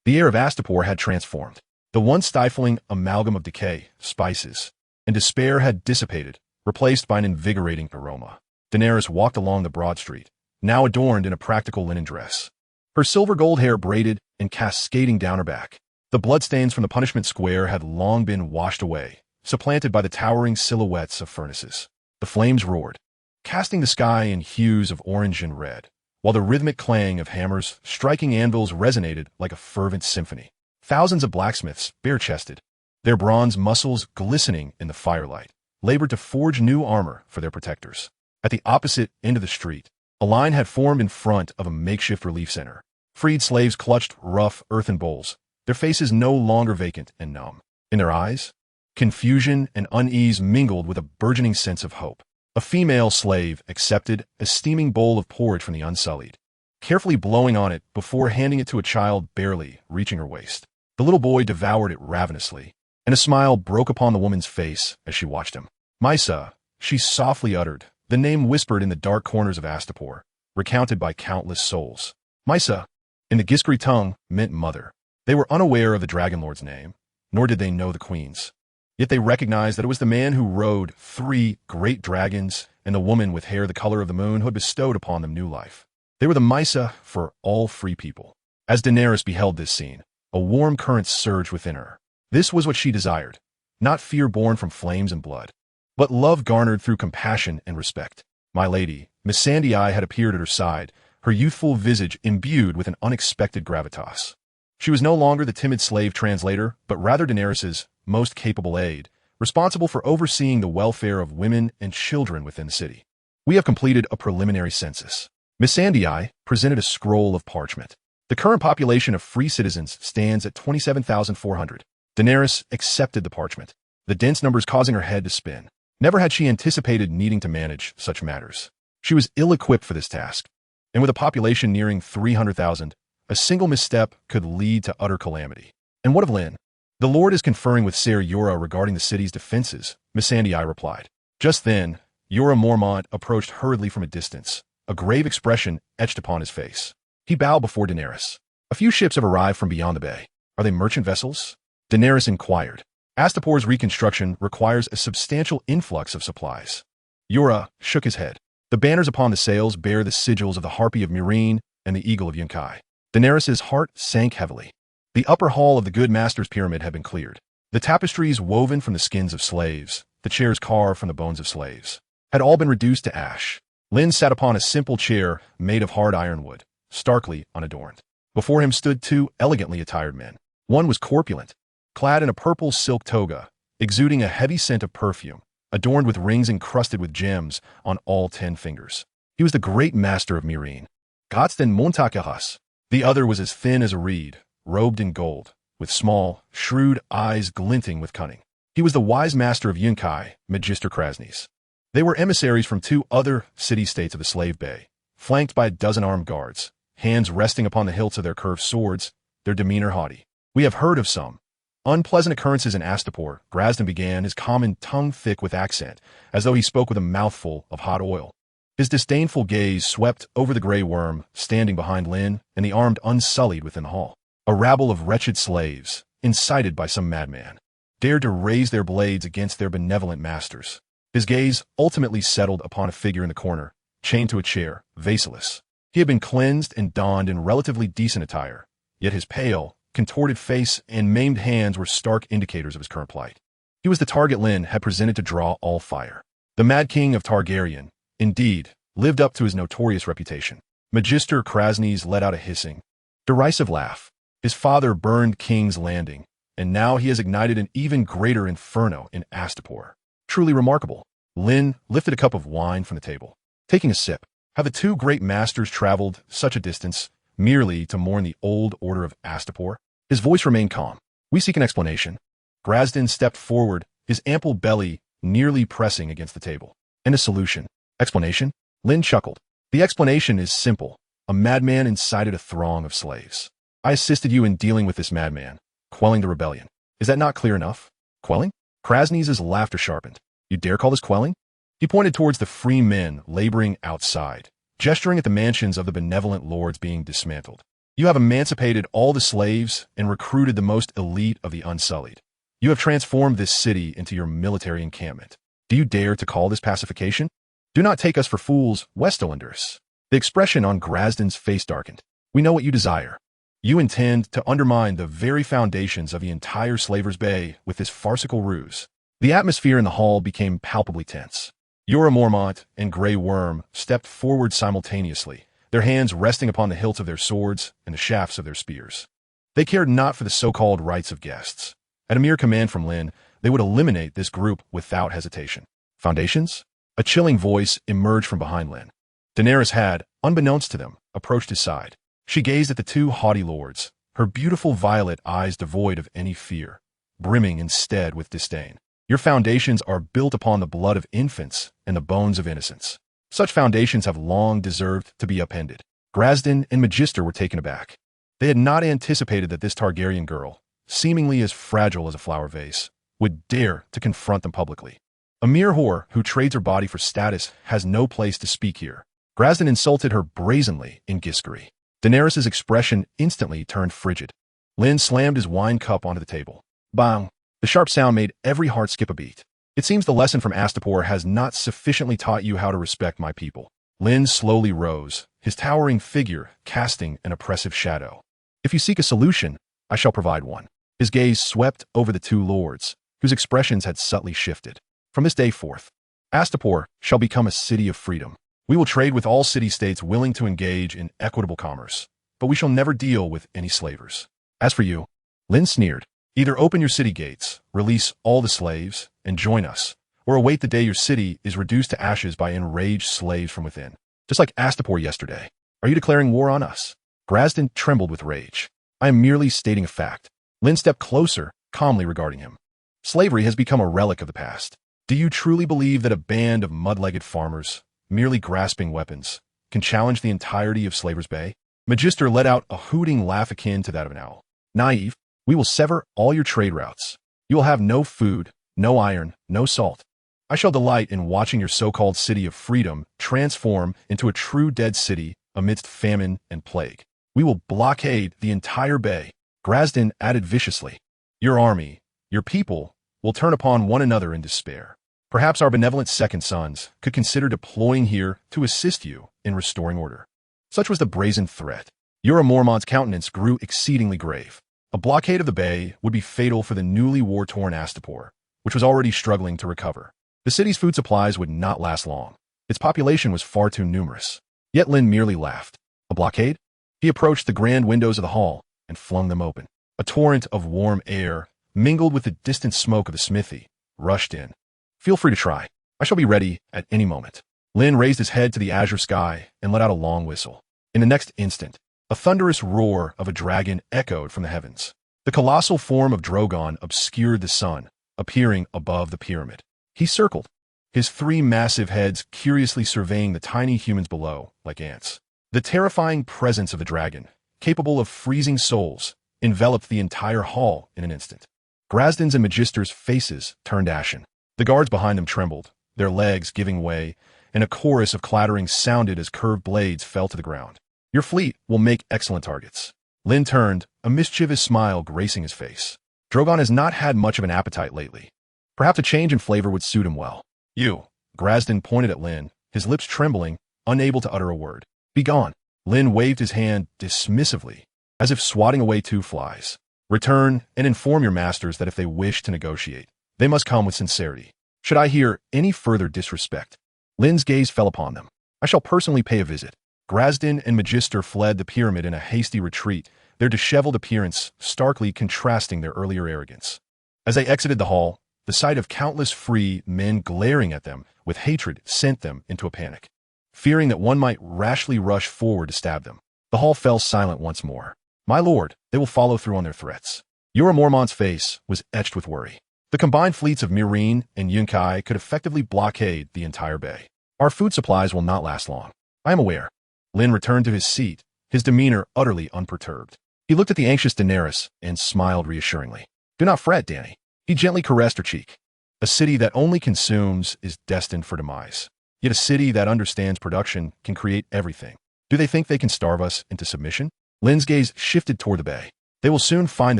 The air of Astapor had transformed. The once stifling amalgam of decay, spices, and despair had dissipated, replaced by an invigorating aroma. Daenerys walked along the broad street, now adorned in a practical linen dress, her silver gold hair braided and cascading down her back. The bloodstains from the punishment square had long been washed away, supplanted by the towering silhouettes of furnaces. The flames roared, casting the sky in hues of orange and red, while the rhythmic clang of hammers striking anvils resonated like a fervent symphony. Thousands of blacksmiths, bare-chested, their bronze muscles glistening in the firelight, labored to forge new armor for their protectors. At the opposite end of the street, a line had formed in front of a makeshift relief center. Freed slaves clutched rough earthen bowls, their faces no longer vacant and numb. In their eyes, confusion and unease mingled with a burgeoning sense of hope. A female slave accepted a steaming bowl of porridge from the Unsullied, carefully blowing on it before handing it to a child barely reaching her waist. The little boy devoured it ravenously, and a smile broke upon the woman's face as she watched him. Mysa, she softly uttered, the name whispered in the dark corners of Astapor, recounted by countless souls. Mysa, in the Giskri tongue, meant mother. They were unaware of the Dragonlord's name, nor did they know the queen's. Yet they recognized that it was the man who rode 3 great dragons and the woman with hair the color of the moon who had bestowed upon them new life. They were the Mysa for all free people. As Daenerys beheld this scene, a warm current surged within her. This was what she desired, not fear born from flames and blood, but love garnered through compassion and respect. My lady, Missandei had appeared at her side, her youthful visage imbued with an unexpected gravitas. She was no longer the timid slave translator, but rather Daenerys's most capable aide, responsible for overseeing the welfare of women and children within the city. We have completed a preliminary census. Missandei presented a scroll of parchment. The current population of free citizens stands at 27,400. Daenerys accepted the parchment, the dense numbers causing her head to spin. Never had she anticipated needing to manage such matters. She was ill-equipped for this task, and with a population nearing 300,000, a single misstep could lead to utter calamity. And what of Lynn? The Lord is conferring with Ser Jorah regarding the city's defenses, Missandei replied. Just then, Jorah Mormont approached hurriedly from a distance, a grave expression etched upon his face. He bowed before Daenerys. A few ships have arrived from beyond the bay. Are they merchant vessels? Daenerys inquired. Astapor's reconstruction requires a substantial influx of supplies. Jorah shook his head. The banners upon the sails bear the sigils of the Harpy of Meereen and the Eagle of Yunkai. Daenerys' heart sank heavily. The upper hall of the Good Master's pyramid had been cleared. The tapestries woven from the skins of slaves, the chairs carved from the bones of slaves, had all been reduced to ash. Lynn sat upon a simple chair made of hard ironwood, starkly unadorned. Before him stood 2 elegantly attired men. One was corpulent, clad in a purple silk toga, exuding a heavy scent of perfume, adorned with rings encrusted with gems on all 10 fingers. He was the great master of Meereen, Gadsden Montakahas. The other was as thin as a reed, robed in gold, with small, shrewd eyes glinting with cunning. He was the wise master of Yunkai, Magister Krasny's. They were emissaries from 2 other city-states of the Slave Bay, flanked by a dozen armed guards, hands resting upon the hilts of their curved swords, their demeanor haughty. We have heard of some unpleasant occurrences in Astapor. Grasden began, his common tongue thick with accent, as though he spoke with a mouthful of hot oil. His disdainful gaze swept over the Grey Worm, standing behind Lynn, and the armed unsullied within the hall. A rabble of wretched slaves, incited by some madman, dared to raise their blades against their benevolent masters. His gaze ultimately settled upon a figure in the corner, chained to a chair, vaseless. He had been cleansed and donned in relatively decent attire, yet his pale, contorted face and maimed hands were stark indicators of his current plight. He was the target Lynn had presented to draw all fire. The Mad King of Targaryen, indeed, lived up to his notorious reputation. Magister Krasny's let out a hissing, derisive laugh. His father burned King's Landing, and now he has ignited an even greater inferno in Astapor. Truly remarkable. Lynn lifted a cup of wine from the table. Taking a sip, have the 2 great masters traveled such a distance merely to mourn the old order of Astapor? His voice remained calm. We seek an explanation. Grasden stepped forward, his ample belly nearly pressing against the table. And a solution. Explanation? Lynn chuckled. The explanation is simple. A madman incited a throng of slaves. I assisted you in dealing with this madman, quelling the rebellion. Is that not clear enough? Quelling? Krasny's laughter sharpened. You dare call this quelling? He pointed towards the free men laboring outside, gesturing at the mansions of the benevolent lords being dismantled. You have emancipated all the slaves and recruited the most elite of the unsullied. You have transformed this city into your military encampment. Do you dare to call this pacification? Do not take us for fools, Westerlanders. The expression on Grasden's face darkened. We know what you desire. You intend to undermine the very foundations of the entire Slaver's Bay with this farcical ruse. The atmosphere in the hall became palpably tense. Jorah Mormont and Grey Worm stepped forward simultaneously, their hands resting upon the hilts of their swords and the shafts of their spears. They cared not for the so-called rights of guests. At a mere command from Lynn, they would eliminate this group without hesitation. Foundations? A chilling voice emerged from behind Lynn. Daenerys had, unbeknownst to them, approached his side. She gazed at the 2 haughty lords, her beautiful violet eyes devoid of any fear, brimming instead with disdain. Your foundations are built upon the blood of infants and the bones of innocents. Such foundations have long deserved to be upended. Grasden and Magister were taken aback. They had not anticipated that this Targaryen girl, seemingly as fragile as a flower vase, would dare to confront them publicly. A mere whore who trades her body for status has no place to speak here. Grasden insulted her brazenly in Giskery. Daenerys' expression instantly turned frigid. Lynn slammed his wine cup onto the table. Bang! The sharp sound made every heart skip a beat. It seems the lesson from Astapor has not sufficiently taught you how to respect my people. Lynn slowly rose, his towering figure casting an oppressive shadow. If you seek a solution, I shall provide one. His gaze swept over the two lords, whose expressions had subtly shifted. From this day forth, Astapor shall become a city of freedom. We will trade with all city-states willing to engage in equitable commerce, but we shall never deal with any slavers. As for you, Lynn sneered, either open your city gates, release all the slaves, and join us, or await the day your city is reduced to ashes by enraged slaves from within. Just like Astapor yesterday. Are you declaring war on us? Grasden trembled with rage. I am merely stating a fact. Lynn stepped closer, calmly regarding him. Slavery has become a relic of the past. Do you truly believe that a band of mud-legged farmers, merely grasping weapons, can challenge the entirety of Slaver's Bay? Magister let out a hooting laugh akin to that of an owl. Naive, we will sever all your trade routes. You will have no food, no iron, no salt. I shall delight in watching your so-called city of freedom transform into a true dead city amidst famine and plague. We will blockade the entire bay. Grasden added viciously. Your army, your people, will turn upon one another in despair. Perhaps our benevolent second sons could consider deploying here to assist you in restoring order. Such was the brazen threat. Jorah Mormont's countenance grew exceedingly grave. A blockade of the bay would be fatal for the newly war-torn Astapor, which was already struggling to recover. The city's food supplies would not last long. Its population was far too numerous. Yet Lynn merely laughed. A blockade? He approached the grand windows of the hall and flung them open. A torrent of warm air, mingled with the distant smoke of the smithy, rushed in. Feel free to try. I shall be ready at any moment. Lynn raised his head to the azure sky and let out a long whistle. In the next instant, a thunderous roar of a dragon echoed from the heavens. The colossal form of Drogon obscured the sun, appearing above the pyramid. He circled, his three massive heads curiously surveying the tiny humans below, like ants. The terrifying presence of the dragon, capable of freezing souls, enveloped the entire hall in an instant. Grasden's and Magister's faces turned ashen. The guards behind them trembled, their legs giving way, and a chorus of clattering sounded as curved blades fell to the ground. Your fleet will make excellent targets. Lynn turned, a mischievous smile gracing his face. Drogon has not had much of an appetite lately. Perhaps a change in flavor would suit him well. You. Grasden pointed at Lynn, his lips trembling, unable to utter a word. Be gone. Lynn waved his hand dismissively, as if swatting away two flies. Return and inform your masters that if they wish to negotiate, they must come with sincerity. Should I hear any further disrespect? Lynn's gaze fell upon them. I shall personally pay a visit. Grasden and Magister fled the pyramid in a hasty retreat, their disheveled appearance starkly contrasting their earlier arrogance. As they exited the hall, the sight of countless free men glaring at them with hatred sent them into a panic. Fearing that one might rashly rush forward to stab them, the hall fell silent once more. My lord, they will follow through on their threats. Jorah Mormont's face was etched with worry. The combined fleets of Meereen and Yunkai could effectively blockade the entire bay. Our food supplies will not last long. I am aware. Lynn returned to his seat, his demeanor utterly unperturbed. He looked at the anxious Daenerys and smiled reassuringly. Do not fret, Dany. He gently caressed her cheek. A city that only consumes is destined for demise. Yet a city that understands production can create everything. Do they think they can starve us into submission? Lynn's gaze shifted toward the bay. They will soon find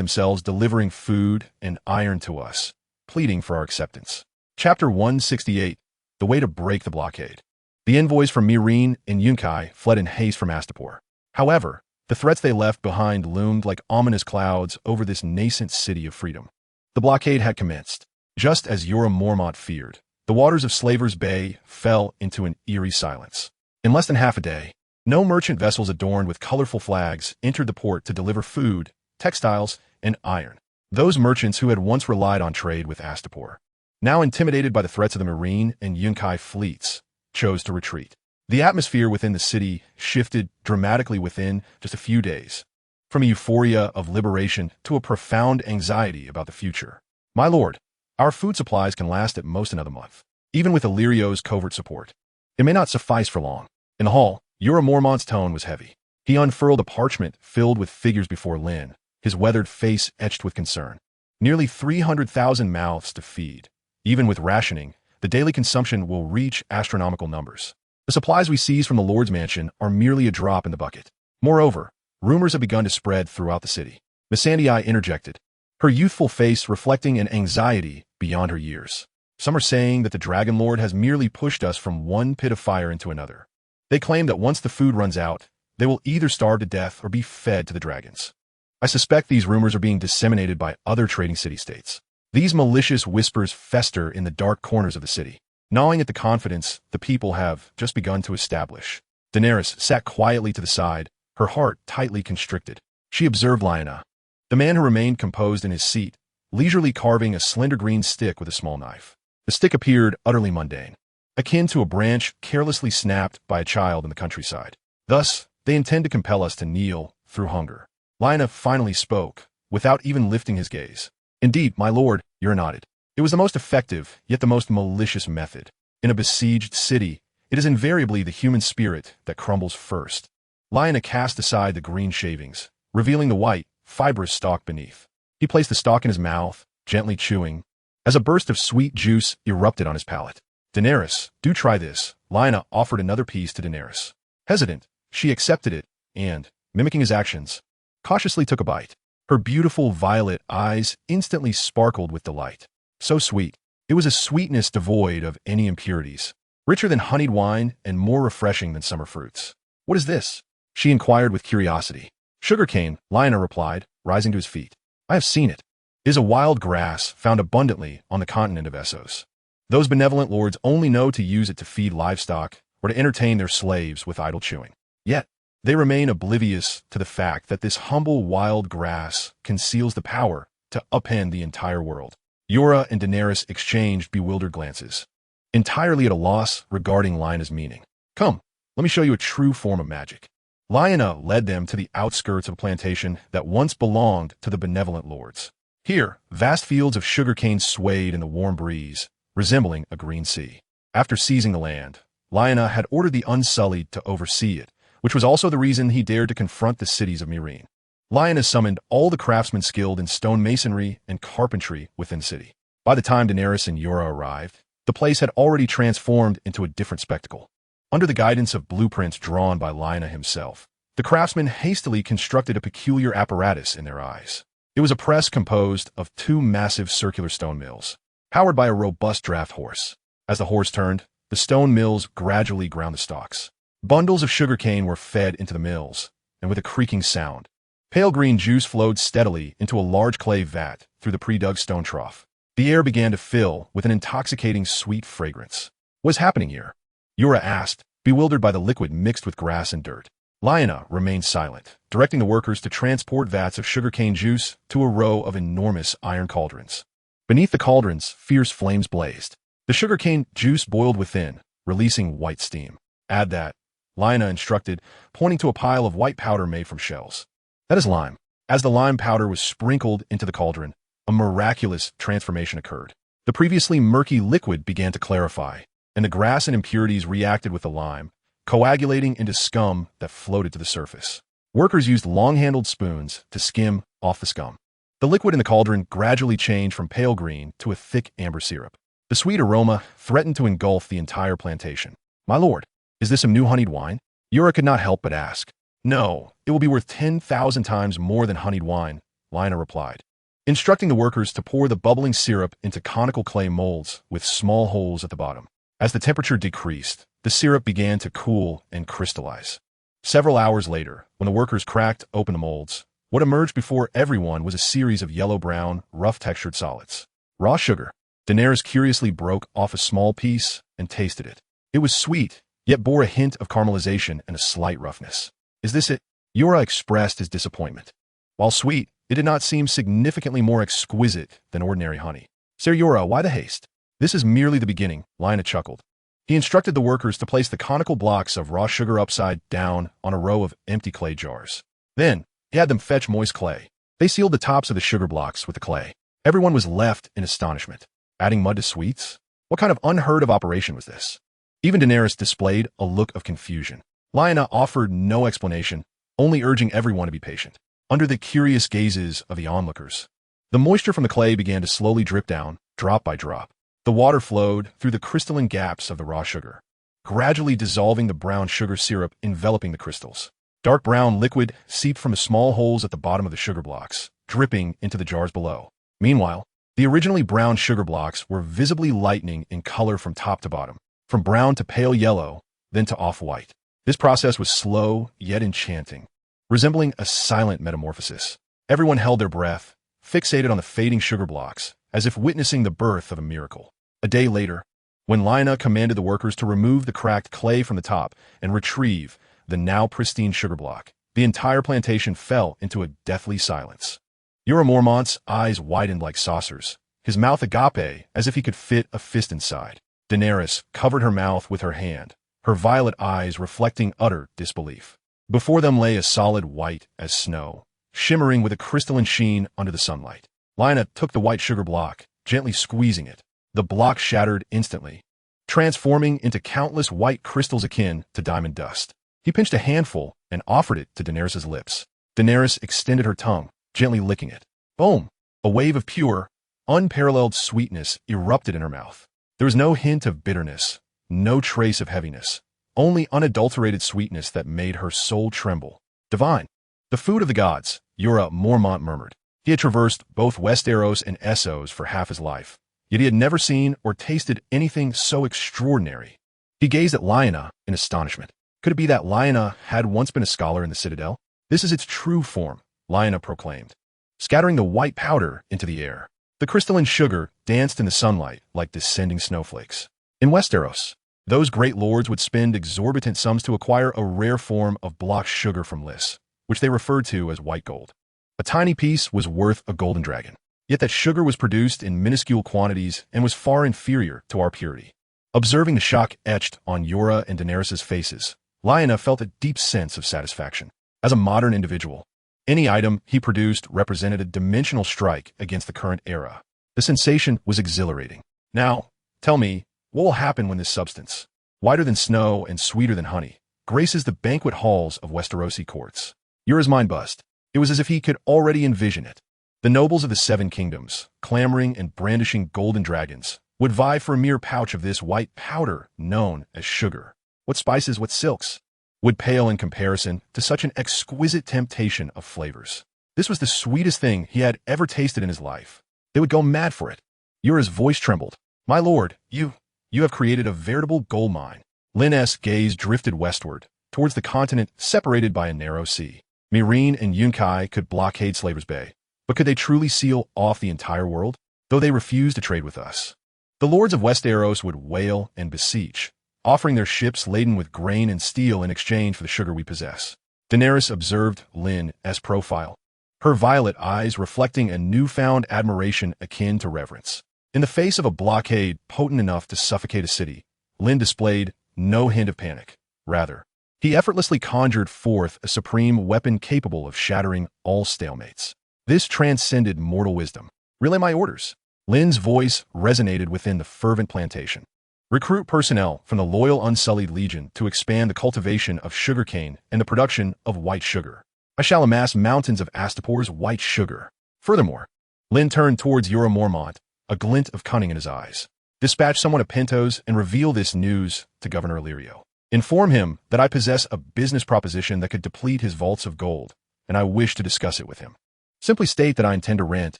themselves delivering food and iron to us, pleading for our acceptance. Chapter 168, The Way to Break the Blockade. The envoys from Meereen and Yunkai fled in haste from Astapor. However, the threats they left behind loomed like ominous clouds over this nascent city of freedom. The blockade had commenced. Just as Jorah Mormont feared, the waters of Slaver's Bay fell into an eerie silence. In less than half a day, no merchant vessels adorned with colorful flags entered the port to deliver food, textiles, and iron. Those merchants who had once relied on trade with Astapor, now intimidated by the threats of the Meereen and Yunkai fleets, chose to retreat. The atmosphere within the city shifted dramatically within just a few days, from a euphoria of liberation to a profound anxiety about the future. My lord, our food supplies can last at most another month, even with Illyrio's covert support. It may not suffice for long. In the hall, Jorah Mormont's tone was heavy. He unfurled a parchment filled with figures before Lynn, his weathered face etched with concern. Nearly 300,000 mouths to feed. Even with rationing, the daily consumption will reach astronomical numbers. The supplies we seize from the Lord's mansion are merely a drop in the bucket. Moreover, rumors have begun to spread throughout the city. Missandei interjected, her youthful face reflecting an anxiety beyond her years. Some are saying that the Dragon Lord has merely pushed us from one pit of fire into another. They claim that once the food runs out, they will either starve to death or be fed to the dragons. I suspect these rumors are being disseminated by other trading city-states. These malicious whispers fester in the dark corners of the city, gnawing at the confidence the people have just begun to establish. Daenerys sat quietly to the side, her heart tightly constricted. She observed Lyanna, the man who remained composed in his seat, leisurely carving a slender green stick with a small knife. The stick appeared utterly mundane, akin to a branch carelessly snapped by a child in the countryside. Thus, they intend to compel us to kneel through hunger. Lyanna finally spoke, without even lifting his gaze. Indeed, my lord, Yor nodded. It was the most effective, yet the most malicious method. In a besieged city, it is invariably the human spirit that crumbles first. Lyanna cast aside the green shavings, revealing the white, fibrous stalk beneath. He placed the stalk in his mouth, gently chewing, as a burst of sweet juice erupted on his palate. Daenerys, do try this. Lyanna offered another piece to Daenerys. Hesitant, she accepted it, and, mimicking his actions, cautiously took a bite. Her beautiful violet eyes instantly sparkled with delight. So sweet. It was a sweetness devoid of any impurities, richer than honeyed wine and more refreshing than summer fruits. What is this? She inquired with curiosity. Sugarcane, Lyanna replied, rising to his feet. I have seen it. It is a wild grass found abundantly on the continent of Essos. Those benevolent lords only know to use it to feed livestock or to entertain their slaves with idle chewing. Yet, they remain oblivious to the fact that this humble wild grass conceals the power to upend the entire world. Jorah and Daenerys exchanged bewildered glances, entirely at a loss regarding Lyanna's meaning. Come, let me show you a true form of magic. Lyanna led them to the outskirts of a plantation that once belonged to the benevolent lords. Here, vast fields of sugarcane swayed in the warm breeze, resembling a green sea. After seizing the land, Lyanna had ordered the Unsullied to oversee it, which was also the reason he dared to confront the cities of Meereen. Lyanna summoned all the craftsmen skilled in stone masonry and carpentry within the city. By the time Daenerys and Jorah arrived, the place had already transformed into a different spectacle. Under the guidance of blueprints drawn by Lyanna himself, the craftsmen hastily constructed a peculiar apparatus in their eyes. It was a press composed of two massive circular stone mills, powered by a robust draft horse. As the horse turned, the stone mills gradually ground the stalks. Bundles of sugarcane were fed into the mills, and with a creaking sound, pale green juice flowed steadily into a large clay vat through the pre-dug stone trough. The air began to fill with an intoxicating sweet fragrance. What is happening here? Jorah asked, bewildered by the liquid mixed with grass and dirt. Lyanna remained silent, directing the workers to transport vats of sugarcane juice to a row of enormous iron cauldrons. Beneath the cauldrons, fierce flames blazed. The sugarcane juice boiled within, releasing white steam. Add that, Lyanna instructed, pointing to a pile of white powder made from shells. That is lime. As the lime powder was sprinkled into the cauldron, a miraculous transformation occurred. The previously murky liquid began to clarify, and the grass and impurities reacted with the lime, coagulating into scum that floated to the surface. Workers used long-handled spoons to skim off the scum. The liquid in the cauldron gradually changed from pale green to a thick amber syrup. The sweet aroma threatened to engulf the entire plantation. My lord, is this some new honeyed wine? Jorah could not help but ask. No, it will be worth 10,000 times more than honeyed wine, Lyanna replied, instructing the workers to pour the bubbling syrup into conical clay molds with small holes at the bottom. As the temperature decreased, the syrup began to cool and crystallize. Several hours later, when the workers cracked open the molds, what emerged before everyone was a series of yellow-brown, rough-textured solids. Raw sugar. Daenerys curiously broke off a small piece and tasted it. It was sweet, yet bore a hint of caramelization and a slight roughness. Is this it? Jorah expressed his disappointment. While sweet, it did not seem significantly more exquisite than ordinary honey. Sir Jorah, why the haste? This is merely the beginning, Lyanna chuckled. He instructed the workers to place the conical blocks of raw sugar upside down on a row of empty clay jars. Then, he had them fetch moist clay. They sealed the tops of the sugar blocks with the clay. Everyone was left in astonishment. Adding mud to sweets? What kind of unheard-of operation was this? Even Daenerys displayed a look of confusion. Lyanna offered no explanation, only urging everyone to be patient. Under the curious gazes of the onlookers, the moisture from the clay began to slowly drip down, drop by drop. The water flowed through the crystalline gaps of the raw sugar, gradually dissolving the brown sugar syrup enveloping the crystals. Dark brown liquid seeped from the small holes at the bottom of the sugar blocks, dripping into the jars below. Meanwhile, the originally brown sugar blocks were visibly lightening in color from top to bottom, from brown to pale yellow, then to off-white. This process was slow yet enchanting, resembling a silent metamorphosis. Everyone held their breath, fixated on the fading sugar blocks, as if witnessing the birth of a miracle. A day later, when Lynn commanded the workers to remove the cracked clay from the top and retrieve the now pristine sugar block, the entire plantation fell into a deathly silence. Jorah Mormont's eyes widened like saucers, his mouth agape as if he could fit a fist inside. Daenerys covered her mouth with her hand, her violet eyes reflecting utter disbelief. Before them lay a solid white as snow, shimmering with a crystalline sheen under the sunlight. Lynn took the white sugar block, gently squeezing it. The block shattered instantly, transforming into countless white crystals akin to diamond dust. He pinched a handful and offered it to Daenerys' lips. Daenerys extended her tongue, gently licking it. Boom! A wave of pure, unparalleled sweetness erupted in her mouth. There was no hint of bitterness, no trace of heaviness, only unadulterated sweetness that made her soul tremble. Divine. The food of the gods, Jorah Mormont murmured. He had traversed both Westeros and Essos for half his life, yet he had never seen or tasted anything so extraordinary. He gazed at Lyanna in astonishment. Could it be that Lyanna had once been a scholar in the Citadel? This is its true form, Lyanna proclaimed, scattering the white powder into the air. The crystalline sugar danced in the sunlight like descending snowflakes. In Westeros, those great lords would spend exorbitant sums to acquire a rare form of block sugar from Lys, which they referred to as white gold. A tiny piece was worth a golden dragon. Yet that sugar was produced in minuscule quantities and was far inferior to our purity. Observing the shock etched on Jorah and Daenerys' faces, Lyanna felt a deep sense of satisfaction. As a modern individual, any item he produced represented a dimensional strike against the current era. The sensation was exhilarating. Now, tell me, what will happen when this substance, whiter than snow and sweeter than honey, graces the banquet halls of Westerosi courts? Jorah's mind buzzed. It was as if he could already envision it. The nobles of the Seven Kingdoms, clamoring and brandishing golden dragons, would vie for a mere pouch of this white powder known as sugar. What spices, what silks, would pale in comparison to such an exquisite temptation of flavors. This was the sweetest thing he had ever tasted in his life. They would go mad for it. Jorah's voice trembled. My lord, you have created a veritable gold mine. Lynn's gaze drifted westward, towards the continent separated by a narrow sea. Meereen and Yunkai could blockade Slaver's Bay, but could they truly seal off the entire world? Though they refused to trade with us. The lords of Westeros would wail and beseech, offering their ships laden with grain and steel in exchange for the sugar we possess. Daenerys observed Lynn's profile, her violet eyes reflecting a newfound admiration akin to reverence. In the face of a blockade potent enough to suffocate a city, Lynn displayed no hint of panic. Rather, he effortlessly conjured forth a supreme weapon capable of shattering all stalemates. This transcended mortal wisdom. Relay my orders. Lynn's voice resonated within the fervent plantation. Recruit personnel from the loyal Unsullied Legion to expand the cultivation of sugarcane and the production of white sugar. I shall amass mountains of Astapor's white sugar. Furthermore, Lynn turned towards Jorah Mormont, a glint of cunning in his eyes. Dispatch someone to Pentos and reveal this news to Governor Illyrio. Inform him that I possess a business proposition that could deplete his vaults of gold, and I wish to discuss it with him. Simply state that I intend to rent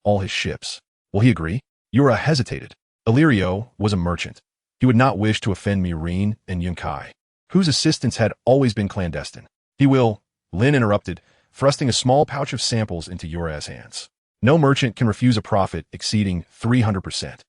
all his ships. Will he agree? Jorah hesitated. Illyrio was a merchant. He would not wish to offend Meereen and Yunkai, whose assistance had always been clandestine. He will, Lynn interrupted, thrusting a small pouch of samples into Jorah's hands. No merchant can refuse a profit exceeding 300%.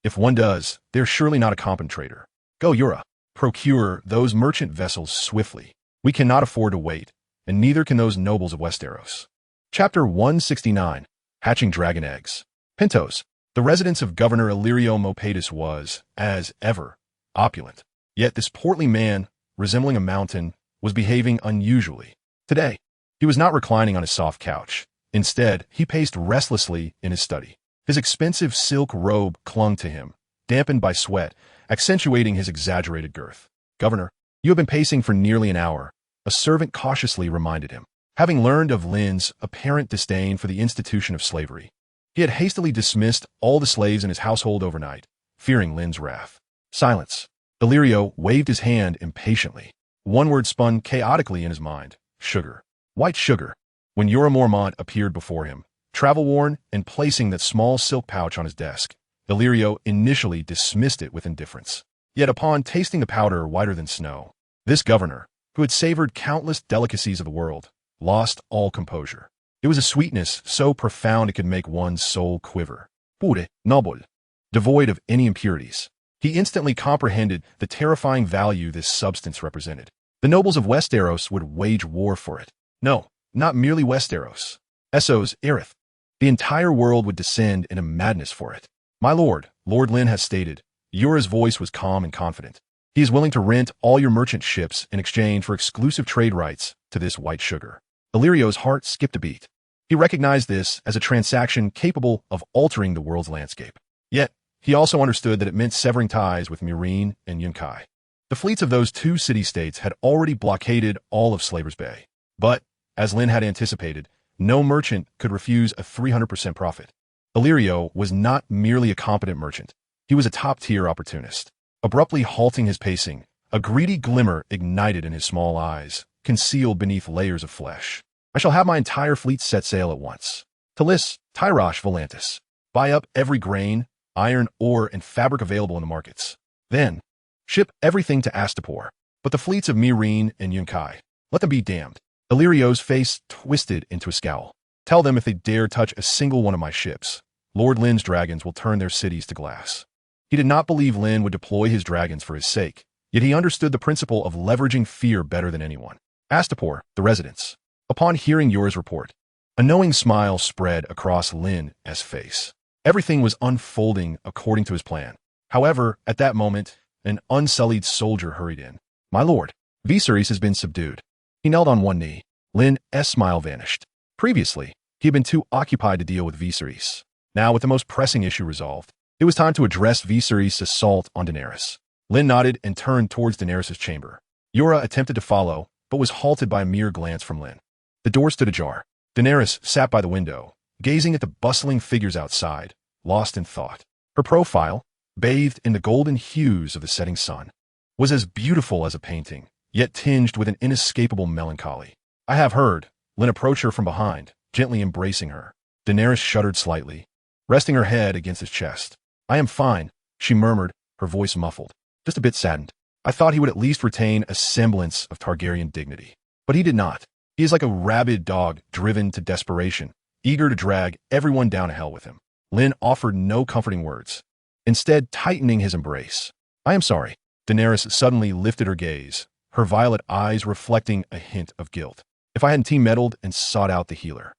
If one does, they're surely not a competent trader. Go, Jorah. Procure those merchant vessels swiftly. We cannot afford to wait, and neither can those nobles of Westeros. Chapter 169. Hatching Dragon Eggs. Pentos, the residence of Governor Illyrio Mopatis was, as ever, opulent. Yet this portly man, resembling a mountain, was behaving unusually. Today, he was not reclining on his soft couch. Instead, he paced restlessly in his study. His expensive silk robe clung to him, dampened by sweat, accentuating his exaggerated girth. Governor, you have been pacing for nearly an hour, a servant cautiously reminded him. Having learned of Lynn's apparent disdain for the institution of slavery, he had hastily dismissed all the slaves in his household overnight, fearing Lynn's wrath. Silence. Illyrio waved his hand impatiently. One word spun chaotically in his mind. Sugar. White sugar. When Jorah Mormont appeared before him, travel-worn and placing that small silk pouch on his desk, Illyrio initially dismissed it with indifference. Yet upon tasting the powder whiter than snow, this governor, who had savored countless delicacies of the world, lost all composure. It was a sweetness so profound it could make one's soul quiver. Pure, noble. Devoid of any impurities. He instantly comprehended the terrifying value this substance represented. The nobles of Westeros would wage war for it. No, not merely Westeros. Essos, Erith. The entire world would descend in a madness for it. My lord, Lord Lynn has stated. Jorah's voice was calm and confident. He is willing to rent all your merchant ships in exchange for exclusive trade rights to this white sugar. Illyrio's heart skipped a beat. He recognized this as a transaction capable of altering the world's landscape. Yet, he also understood that it meant severing ties with Meereen and Yunkai. The fleets of those two city-states had already blockaded all of Slaver's Bay. But, as Lynn had anticipated, no merchant could refuse a 300% profit. Illyrio was not merely a competent merchant. He was a top-tier opportunist. Abruptly halting his pacing, a greedy glimmer ignited in his small eyes, concealed beneath layers of flesh. I shall have my entire fleet set sail at once. Talis, Tyrosh, Volantis. Buy up every grain, iron, ore, and fabric available in the markets. Then, ship everything to Astapor. But the fleets of Meereen and Yunkai, let them be damned. Illyrio's face twisted into a scowl. Tell them if they dare touch a single one of my ships, Lord Lynn's dragons will turn their cities to glass. He did not believe Lynn would deploy his dragons for his sake, yet he understood the principle of leveraging fear better than anyone. Astapor, the residence. Upon hearing Jorah's report, a knowing smile spread across Lynn's face. Everything was unfolding according to his plan. However, at that moment, an unsullied soldier hurried in. My lord, Viserys has been subdued. He knelt on one knee. Lynn's smile vanished. Previously, he had been too occupied to deal with Viserys. Now, with the most pressing issue resolved, it was time to address Viserys' assault on Daenerys. Lynn nodded and turned towards Daenerys' chamber. Jorah attempted to follow, but was halted by a mere glance from Lynn. The door stood ajar. Daenerys sat by the window, gazing at the bustling figures outside, lost in thought. Her profile, bathed in the golden hues of the setting sun, was as beautiful as a painting, yet tinged with an inescapable melancholy. I have heard. Lynn approached her from behind, gently embracing her. Daenerys shuddered slightly, resting her head against his chest. I am fine, she murmured, her voice muffled, just a bit saddened. I thought he would at least retain a semblance of Targaryen dignity. But he did not. He is like a rabid dog driven to desperation, eager to drag everyone down to hell with him. Lynn offered no comforting words, instead tightening his embrace. I am sorry. Daenerys suddenly lifted her gaze, her violet eyes reflecting a hint of guilt. If I hadn't meddled and sought out the healer.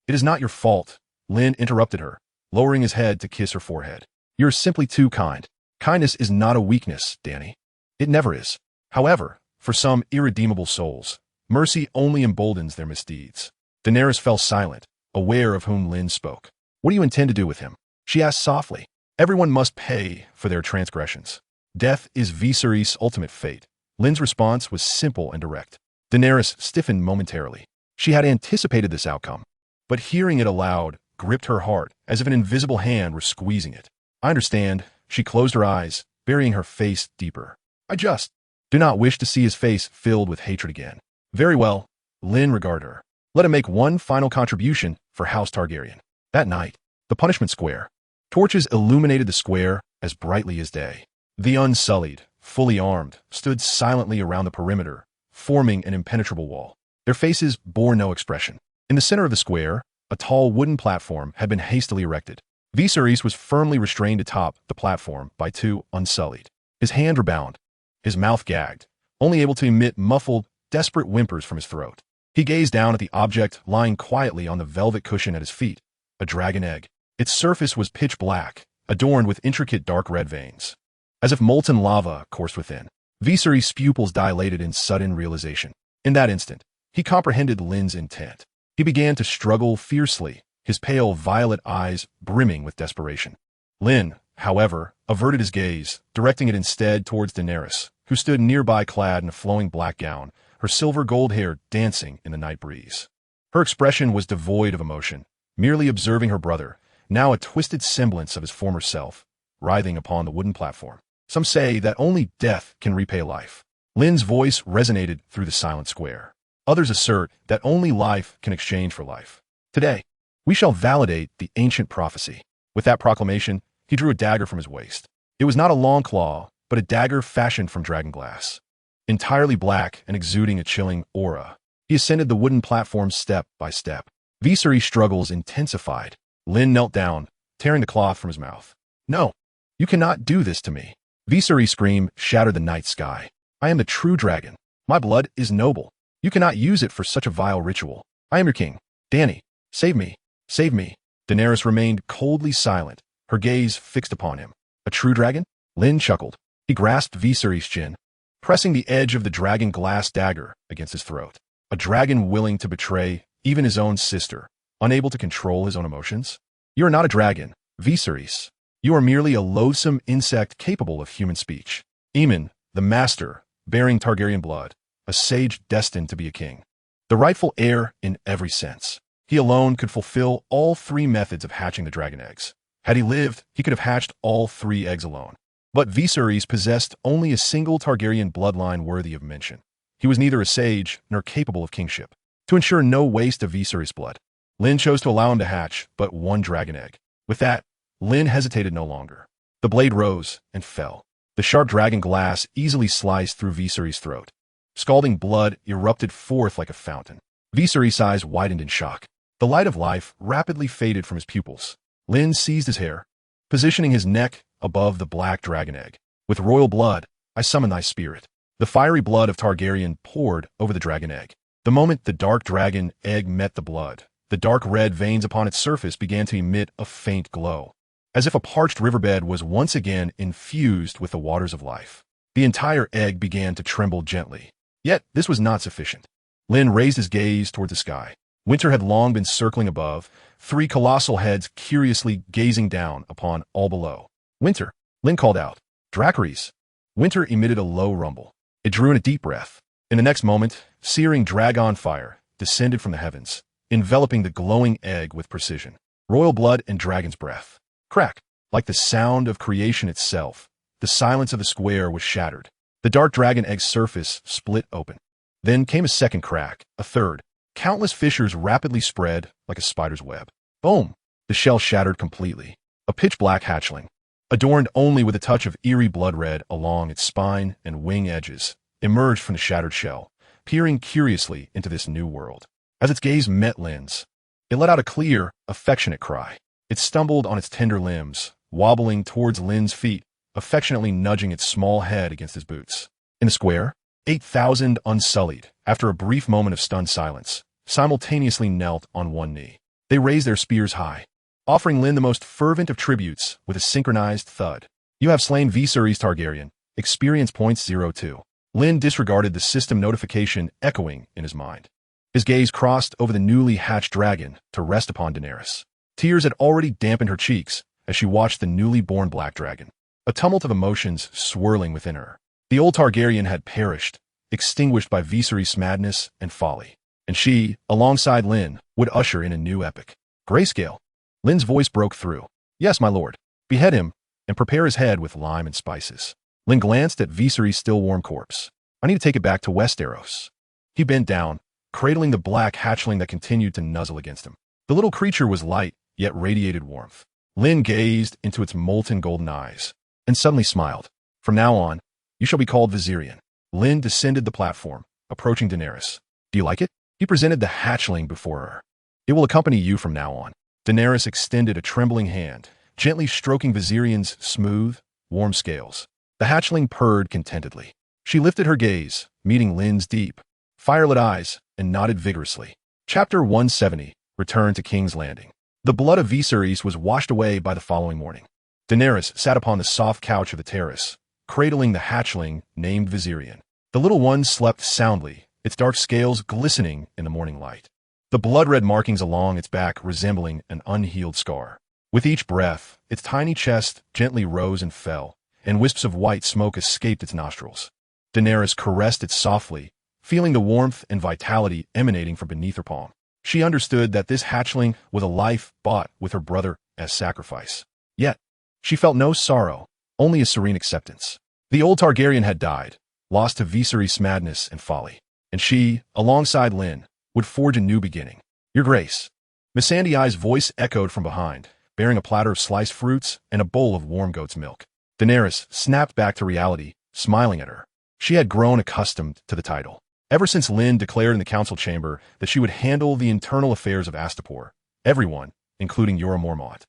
It is not your fault, Lynn interrupted her, lowering his head to kiss her forehead. You're simply too kind. Kindness is not a weakness, Dany. It never is. However, for some irredeemable souls, mercy only emboldens their misdeeds. Daenerys fell silent, aware of whom Lynn spoke. What do you intend to do with him? She asked softly. Everyone must pay for their transgressions. Death is Viserys' ultimate fate. Lynn's response was simple and direct. Daenerys stiffened momentarily. She had anticipated this outcome, but hearing it aloud gripped her heart as if an invisible hand were squeezing it. I understand. She closed her eyes, burying her face deeper. I just do not wish to see his face filled with hatred again. Very well. Lynn regarded her. Let him make one final contribution for House Targaryen. That night, the punishment square. Torches illuminated the square as brightly as day. The Unsullied, fully armed, stood silently around the perimeter, forming an impenetrable wall. Their faces bore no expression. In the center of the square, a tall wooden platform had been hastily erected. Viserys was firmly restrained atop the platform by two Unsullied. His hands were bound, his mouth gagged, only able to emit muffled, desperate whimpers from his throat. He gazed down at the object lying quietly on the velvet cushion at his feet, a dragon egg. Its surface was pitch black, adorned with intricate dark red veins, as if molten lava coursed within. Viserys' pupils dilated in sudden realization. In that instant, he comprehended Lynn's intent. He began to struggle fiercely, his pale violet eyes brimming with desperation. Lynn, however, averted his gaze, directing it instead towards Daenerys, who stood nearby clad in a flowing black gown, her silver gold hair dancing in the night breeze. Her expression was devoid of emotion, merely observing her brother, now a twisted semblance of his former self, writhing upon the wooden platform. Some say that only death can repay life. Lynn's voice resonated through the silent square. Others assert that only life can exchange for life. Today, we shall validate the ancient prophecy. With that proclamation, he drew a dagger from his waist. It was not a long claw, but a dagger fashioned from dragon glass. Entirely black and exuding a chilling aura, he ascended the wooden platform step by step. Viserys' struggles intensified. Lynn knelt down, tearing the cloth from his mouth. "No, you cannot do this to me." Viserys' scream shattered the night sky. "I am the true dragon. My blood is noble. You cannot use it for such a vile ritual. I am your king. Dany, save me. Save me." Daenerys remained coldly silent, her gaze fixed upon him. "A true dragon?" Lynn chuckled. He grasped Viserys' chin, pressing the edge of the dragon glass dagger against his throat. A dragon willing to betray even his own sister, unable to control his own emotions? "You are not a dragon, Viserys. You are merely a loathsome insect capable of human speech. Aemon, the master, bearing Targaryen blood, a sage destined to be a king. The rightful heir in every sense. He alone could fulfill all three methods of hatching the dragon eggs. Had he lived, he could have hatched all three eggs alone. But Viserys possessed only a single Targaryen bloodline worthy of mention. He was neither a sage nor capable of kingship. To ensure no waste of Viserys' blood, Lynn chose to allow him to hatch but one dragon egg. With that, Lynn hesitated no longer. The blade rose and fell. The sharp dragon glass easily sliced through Viserys' throat. Scalding blood erupted forth like a fountain. Viserys' eyes widened in shock. The light of life rapidly faded from his pupils. Lynn seized his hair, positioning his neck above the black dragon egg. "With royal blood, I summon thy spirit." The fiery blood of Targaryen poured over the dragon egg. The moment the dark dragon egg met the blood, the dark red veins upon its surface began to emit a faint glow, as if a parched riverbed was once again infused with the waters of life. The entire egg began to tremble gently. Yet this was not sufficient. Lynn raised his gaze toward the sky. Winter had long been circling above, three colossal heads curiously gazing down upon all below. "Winter," Lynn called out. "Dracarys." Winter emitted a low rumble. It drew in a deep breath. In the next moment, searing dragon fire descended from the heavens, enveloping the glowing egg with precision. Royal blood and dragon's breath. Crack! Like the sound of creation itself, the silence of the square was shattered. The dark dragon egg's surface split open. Then came a second crack, a third. Countless fissures rapidly spread like a spider's web. Boom! The shell shattered completely. A pitch-black hatchling, adorned only with a touch of eerie blood red along its spine and wing edges, emerged from the shattered shell, peering curiously into this new world. As its gaze met Lynn's, it let out a clear, affectionate cry. It stumbled on its tender limbs, wobbling towards Lynn's feet, affectionately nudging its small head against his boots. In the square, 8,000 unsullied, after a brief moment of stunned silence, simultaneously knelt on one knee. They raised their spears high, offering Lynn the most fervent of tributes with a synchronized thud. "You have slain Viserys Targaryen. Experience points 02. Lynn disregarded the system notification echoing in his mind. His gaze crossed over the newly hatched dragon to rest upon Daenerys. Tears had already dampened her cheeks as she watched the newly born black dragon, a tumult of emotions swirling within her. The old Targaryen had perished, extinguished by Viserys' madness and folly. And she, alongside Lynn, would usher in a new epic. "Grayscale." Lynn's voice broke through. "Yes, my lord. Behead him, and prepare his head with lime and spices." Lynn glanced at Viserys' still warm corpse. "I need to take it back to Westeros." He bent down, cradling the black hatchling that continued to nuzzle against him. The little creature was light, yet radiated warmth. Lynn gazed into its molten golden eyes, and suddenly smiled. "From now on, you shall be called Viserion." Lynn descended the platform, approaching Daenerys. "Do you like it?" He presented the hatchling before her. "It will accompany you from now on." Daenerys extended a trembling hand, gently stroking Viserion's smooth, warm scales. The hatchling purred contentedly. She lifted her gaze, meeting Lynn's deep, firelit eyes, and nodded vigorously. Chapter 170, Return to King's Landing. The blood of Viserys was washed away by the following morning. Daenerys sat upon the soft couch of the terrace, cradling the hatchling named Viserion. The little one slept soundly, its dark scales glistening in the morning light, the blood-red markings along its back resembling an unhealed scar. With each breath, its tiny chest gently rose and fell, and wisps of white smoke escaped its nostrils. Daenerys caressed it softly, feeling the warmth and vitality emanating from beneath her palm. She understood that this hatchling was a life bought with her brother as sacrifice. Yet, she felt no sorrow, only a serene acceptance. The old Targaryen had died, lost to Viserys' madness and folly. And she, alongside Lynn, would forge a new beginning. Your Grace. Miss Sandy Eye's voice echoed from behind, bearing a platter of sliced fruits and a bowl of warm goat's milk. Daenerys snapped back to reality, smiling at her. She had grown accustomed to the title. Ever since Lynn declared in the council chamber that she would handle the internal affairs of Astapor, everyone, including Jorah Mormont,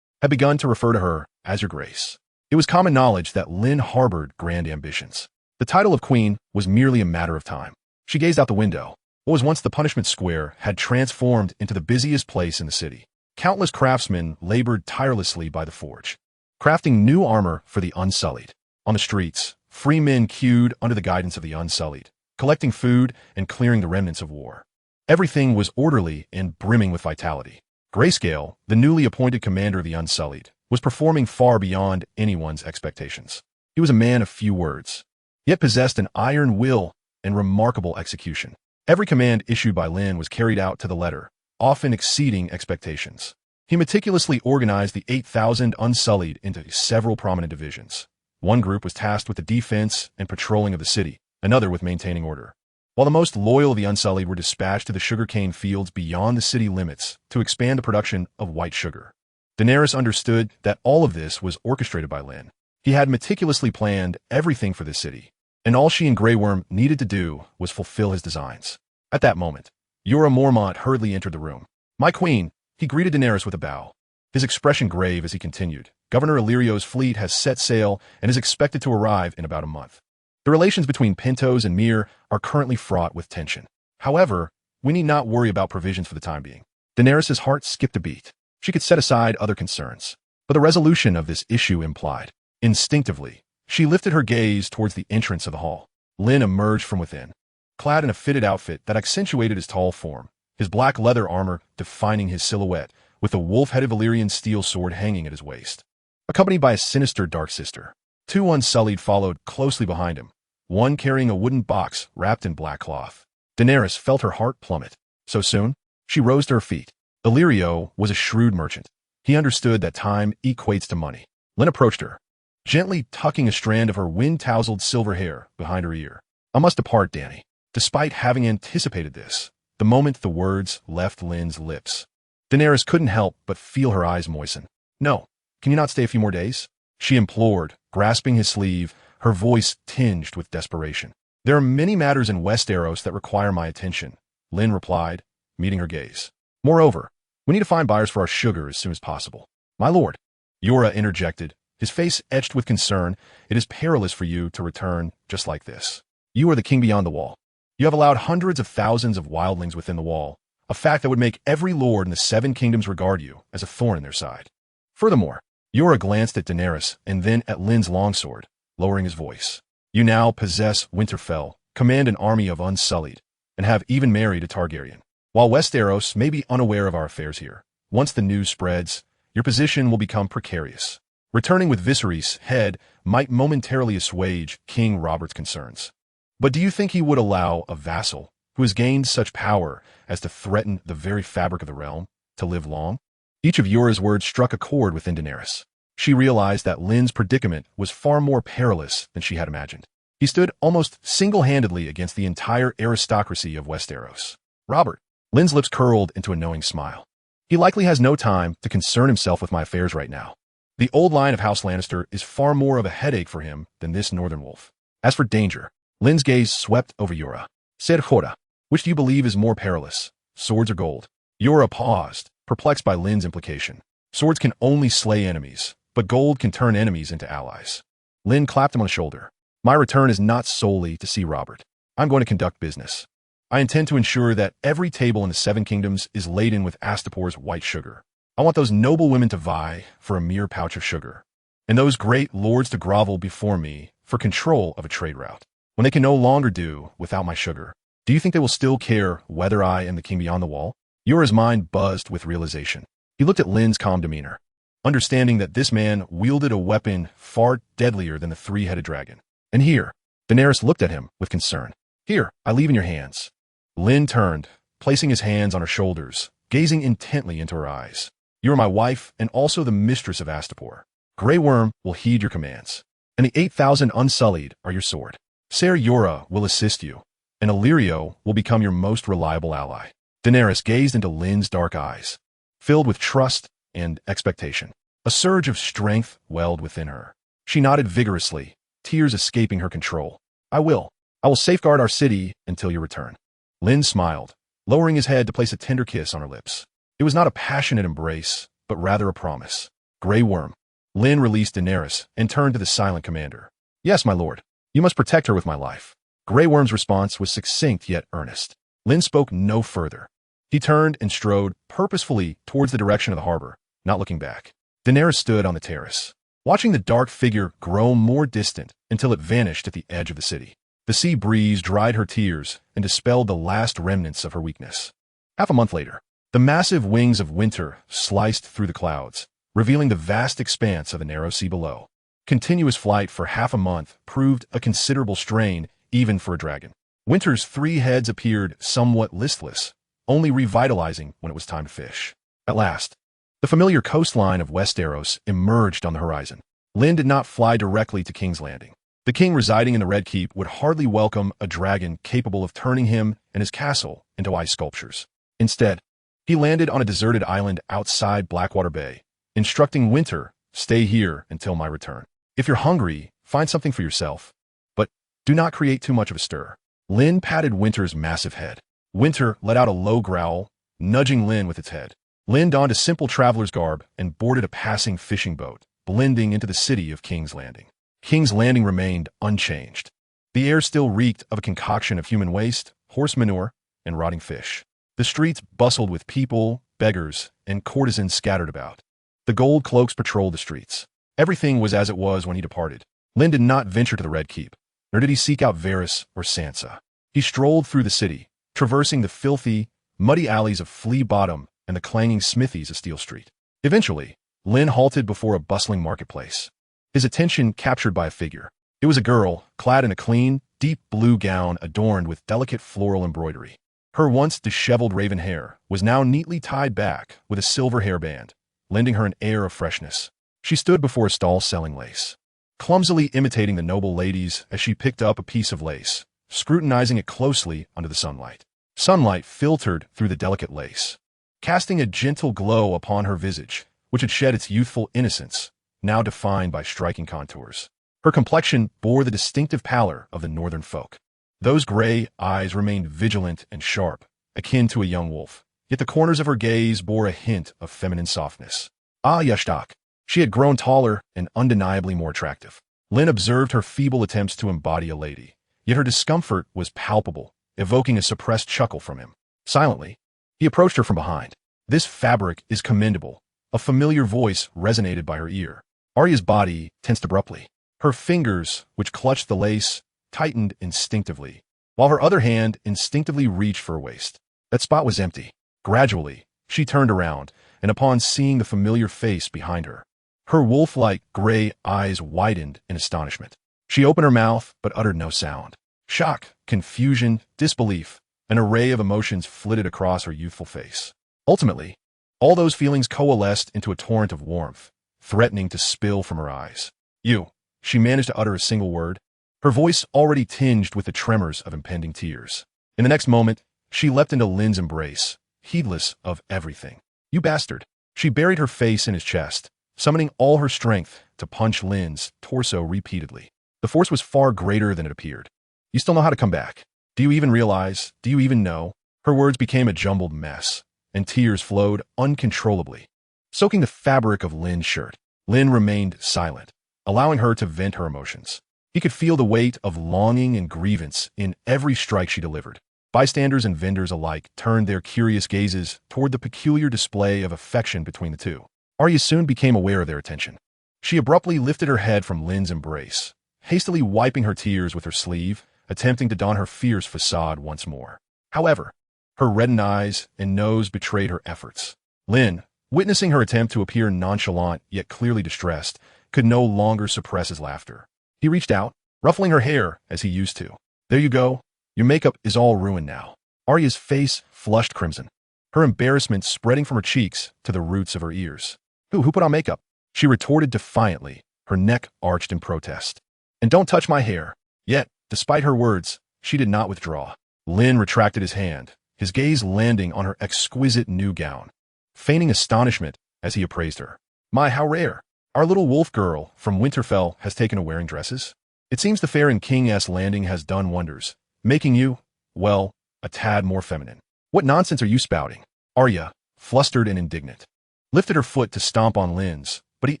had begun to refer to her as Your Grace. It was common knowledge that Lynn harbored grand ambitions. The title of queen was merely a matter of time. She gazed out the window. What was once the punishment square had transformed into the busiest place in the city. Countless craftsmen labored tirelessly by the forge, crafting new armor for the Unsullied. On the streets, free men queued under the guidance of the Unsullied, collecting food and clearing the remnants of war. Everything was orderly and brimming with vitality. Grayscale, the newly appointed commander of the Unsullied, was performing far beyond anyone's expectations. He was a man of few words, yet possessed an iron will and remarkable execution. Every command issued by Lynn was carried out to the letter, often exceeding expectations. He meticulously organized the 8,000 Unsullied into several prominent divisions. One group was tasked with the defense and patrolling of the city, another with maintaining order, while the most loyal of the Unsullied were dispatched to the sugarcane fields beyond the city limits to expand the production of white sugar. Daenerys understood that all of this was orchestrated by Lynn. He had meticulously planned everything for this city, and all she and Grey Worm needed to do was fulfill his designs. At that moment, Jorah Mormont hurriedly entered the room. My queen, he greeted Daenerys with a bow, his expression grave as he continued. Governor Illyrio's fleet has set sail and is expected to arrive in about a month. The relations between Pentos and Myr are currently fraught with tension. However, we need not worry about provisions for the time being. Daenerys' heart skipped a beat. She could set aside other concerns, but the resolution of this issue implied. Instinctively, she lifted her gaze towards the entrance of the hall. Lynn emerged from within, clad in a fitted outfit that accentuated his tall form, his black leather armor defining his silhouette, with a wolf-headed Valyrian steel sword hanging at his waist. Accompanied by a sinister dark sister, two Unsullied followed closely behind him, one carrying a wooden box wrapped in black cloth. Daenerys felt her heart plummet. So soon? She rose to her feet. Illyrio was a shrewd merchant. He understood that time equates to money. Lynn approached her, gently tucking a strand of her wind-tousled silver hair behind her ear. I must depart, Dany. Despite having anticipated this, the moment the words left Lynn's lips, Daenerys couldn't help but feel her eyes moisten. No, can you not stay a few more days? She implored, grasping his sleeve, her voice tinged with desperation. There are many matters in Westeros that require my attention, Lynn replied, meeting her gaze. Moreover, we need to find buyers for our sugar as soon as possible. My lord, Jorah interjected, his face etched with concern. It is perilous for you to return just like this. You are the king beyond the wall. You have allowed hundreds of thousands of wildlings within the wall, a fact that would make every lord in the Seven Kingdoms regard you as a thorn in their side. Furthermore, Jorah glanced at Daenerys and then at Lynn's longsword, lowering his voice. You now possess Winterfell, command an army of Unsullied, and have even married a Targaryen. While Westeros may be unaware of our affairs here, once the news spreads, your position will become precarious. Returning with Viserys' head might momentarily assuage King Robert's concerns. But do you think he would allow a vassal, who has gained such power as to threaten the very fabric of the realm, to live long? Each of Jorah's words struck a chord within Daenerys. She realized that Lynn's predicament was far more perilous than she had imagined. He stood almost single-handedly against the entire aristocracy of Westeros. Robert. Lynn's lips curled into a knowing smile. He likely has no time to concern himself with my affairs right now. The old line of House Lannister is far more of a headache for him than this northern wolf. As for danger, Lynn's gaze swept over Jorah. Said Jorah, which do you believe is more perilous, swords or gold? Jorah paused, perplexed by Lynn's implication. Swords can only slay enemies, but gold can turn enemies into allies. Lynn clapped him on the shoulder. My return is not solely to see Robert. I'm going to conduct business. I intend to ensure that every table in the Seven Kingdoms is laden with Astapor's white sugar. I want those noble women to vie for a mere pouch of sugar, and those great lords to grovel before me for control of a trade route. When they can no longer do without my sugar, do you think they will still care whether I am the king beyond the wall? Jorah's mind buzzed with realization. He looked at Lynn's calm demeanor, understanding that this man wielded a weapon far deadlier than the three-headed dragon. And here, Daenerys looked at him with concern. Here, I leave in your hands. Lynn turned, placing his hands on her shoulders, gazing intently into her eyes. You are my wife and also the mistress of Astapor. Grey Worm will heed your commands, and the 8,000 Unsullied are your sword. Ser Yora will assist you, and Illyrio will become your most reliable ally. Daenerys gazed into Lynn's dark eyes, filled with trust and expectation. A surge of strength welled within her. She nodded vigorously, tears escaping her control. I will safeguard our city until your return. Lynn smiled, lowering his head to place a tender kiss on her lips. It was not a passionate embrace, but rather a promise. Grey Worm. Lynn released Daenerys and turned to the silent commander. Yes, my lord. You must protect her with my life. Grey Worm's response was succinct yet earnest. Lynn spoke no further. He turned and strode purposefully towards the direction of the harbor, not looking back. Daenerys stood on the terrace, watching the dark figure grow more distant until it vanished at the edge of the city. The sea breeze dried her tears and dispelled the last remnants of her weakness. Half a month later, the massive wings of winter sliced through the clouds, revealing the vast expanse of the narrow sea below. Continuous flight for half a month proved a considerable strain even for a dragon. Winter's 3 heads appeared somewhat listless, only revitalizing when it was time to fish. At last, the familiar coastline of Westeros emerged on the horizon. Lynn did not fly directly to King's Landing. The king residing in the Red Keep would hardly welcome a dragon capable of turning him and his castle into ice sculptures. Instead, he landed on a deserted island outside Blackwater Bay, instructing Winter, stay here until my return. If you're hungry, find something for yourself, but do not create too much of a stir. Lynn patted Winter's massive head. Winter let out a low growl, nudging Lynn with its head. Lynn donned a simple traveler's garb and boarded a passing fishing boat, blending into the city of King's Landing. King's Landing remained unchanged. The air still reeked of a concoction of human waste, horse manure, and rotting fish. The streets bustled with people, beggars, and courtesans scattered about. The gold cloaks patrolled the streets. Everything was as it was when he departed. Lynn did not venture to the Red Keep, nor did he seek out Varys or Sansa. He strolled through the city, traversing the filthy, muddy alleys of Flea Bottom and the clanging smithies of Steel Street. Eventually, Lynn halted before a bustling marketplace, his attention captured by a figure. It was a girl, clad in a clean, deep blue gown adorned with delicate floral embroidery. Her once disheveled raven hair was now neatly tied back with a silver hairband, lending her an air of freshness. She stood before a stall selling lace, clumsily imitating the noble ladies as she picked up a piece of lace, scrutinizing it closely under the sunlight. Sunlight filtered through the delicate lace, casting a gentle glow upon her visage, which had shed its youthful innocence, now defined by striking contours. Her complexion bore the distinctive pallor of the northern folk. Those gray eyes remained vigilant and sharp, akin to a young wolf, yet the corners of her gaze bore a hint of feminine softness. Ah, Yashtak. She had grown taller and undeniably more attractive. Lynn observed her feeble attempts to embody a lady, yet her discomfort was palpable, evoking a suppressed chuckle from him. Silently, he approached her from behind. This fabric is commendable. A familiar voice resonated by her ear. Arya's body tensed abruptly. Her fingers, which clutched the lace, tightened instinctively, while her other hand instinctively reached for her waist. That spot was empty. Gradually, she turned around, and upon seeing the familiar face behind her, her wolf-like gray eyes widened in astonishment. She opened her mouth, but uttered no sound. Shock, confusion, disbelief, an array of emotions flitted across her youthful face. Ultimately, all those feelings coalesced into a torrent of warmth, threatening to spill from her eyes. You. She managed to utter a single word, her voice already tinged with the tremors of impending tears. In the next moment, she leapt into Lynn's embrace, heedless of everything. You bastard. She buried her face in his chest, summoning all her strength to punch Lynn's torso repeatedly. The force was far greater than it appeared. You still know how to come back. Do you even realize? Do you even know? Her words became a jumbled mess, and tears flowed uncontrollably, soaking the fabric of Lynn's shirt. Lynn remained silent, allowing her to vent her emotions. He could feel the weight of longing and grievance in every strike she delivered. Bystanders and vendors alike turned their curious gazes toward the peculiar display of affection between the two. Arya soon became aware of their attention. She abruptly lifted her head from Lynn's embrace, hastily wiping her tears with her sleeve, attempting to don her fierce facade once more. However, her reddened eyes and nose betrayed her efforts. Lynn, witnessing her attempt to appear nonchalant yet clearly distressed, could no longer suppress his laughter. He reached out, ruffling her hair as he used to. There you go. Your makeup is all ruined now. Arya's face flushed crimson, her embarrassment spreading from her cheeks to the roots of her ears. Who put on makeup? She retorted defiantly, her neck arched in protest. And don't touch my hair. Yet, despite her words, she did not withdraw. Lynn retracted his hand, his gaze landing on her exquisite new gown, feigning astonishment as he appraised her. My, how rare. Our little wolf girl from Winterfell has taken to wearing dresses. It seems the fare in King's Landing has done wonders, making you, well, a tad more feminine. What nonsense are you spouting? Arya, flustered and indignant, lifted her foot to stomp on Lynn's, but he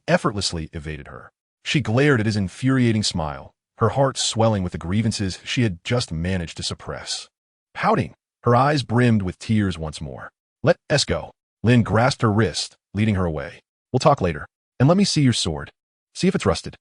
effortlessly evaded her. She glared at his infuriating smile, her heart swelling with the grievances she had just managed to suppress. Pouting, her eyes brimmed with tears once more. Let us go. Lynn grasped her wrist, leading her away. We'll talk later. And let me see your sword. See if it's rusted.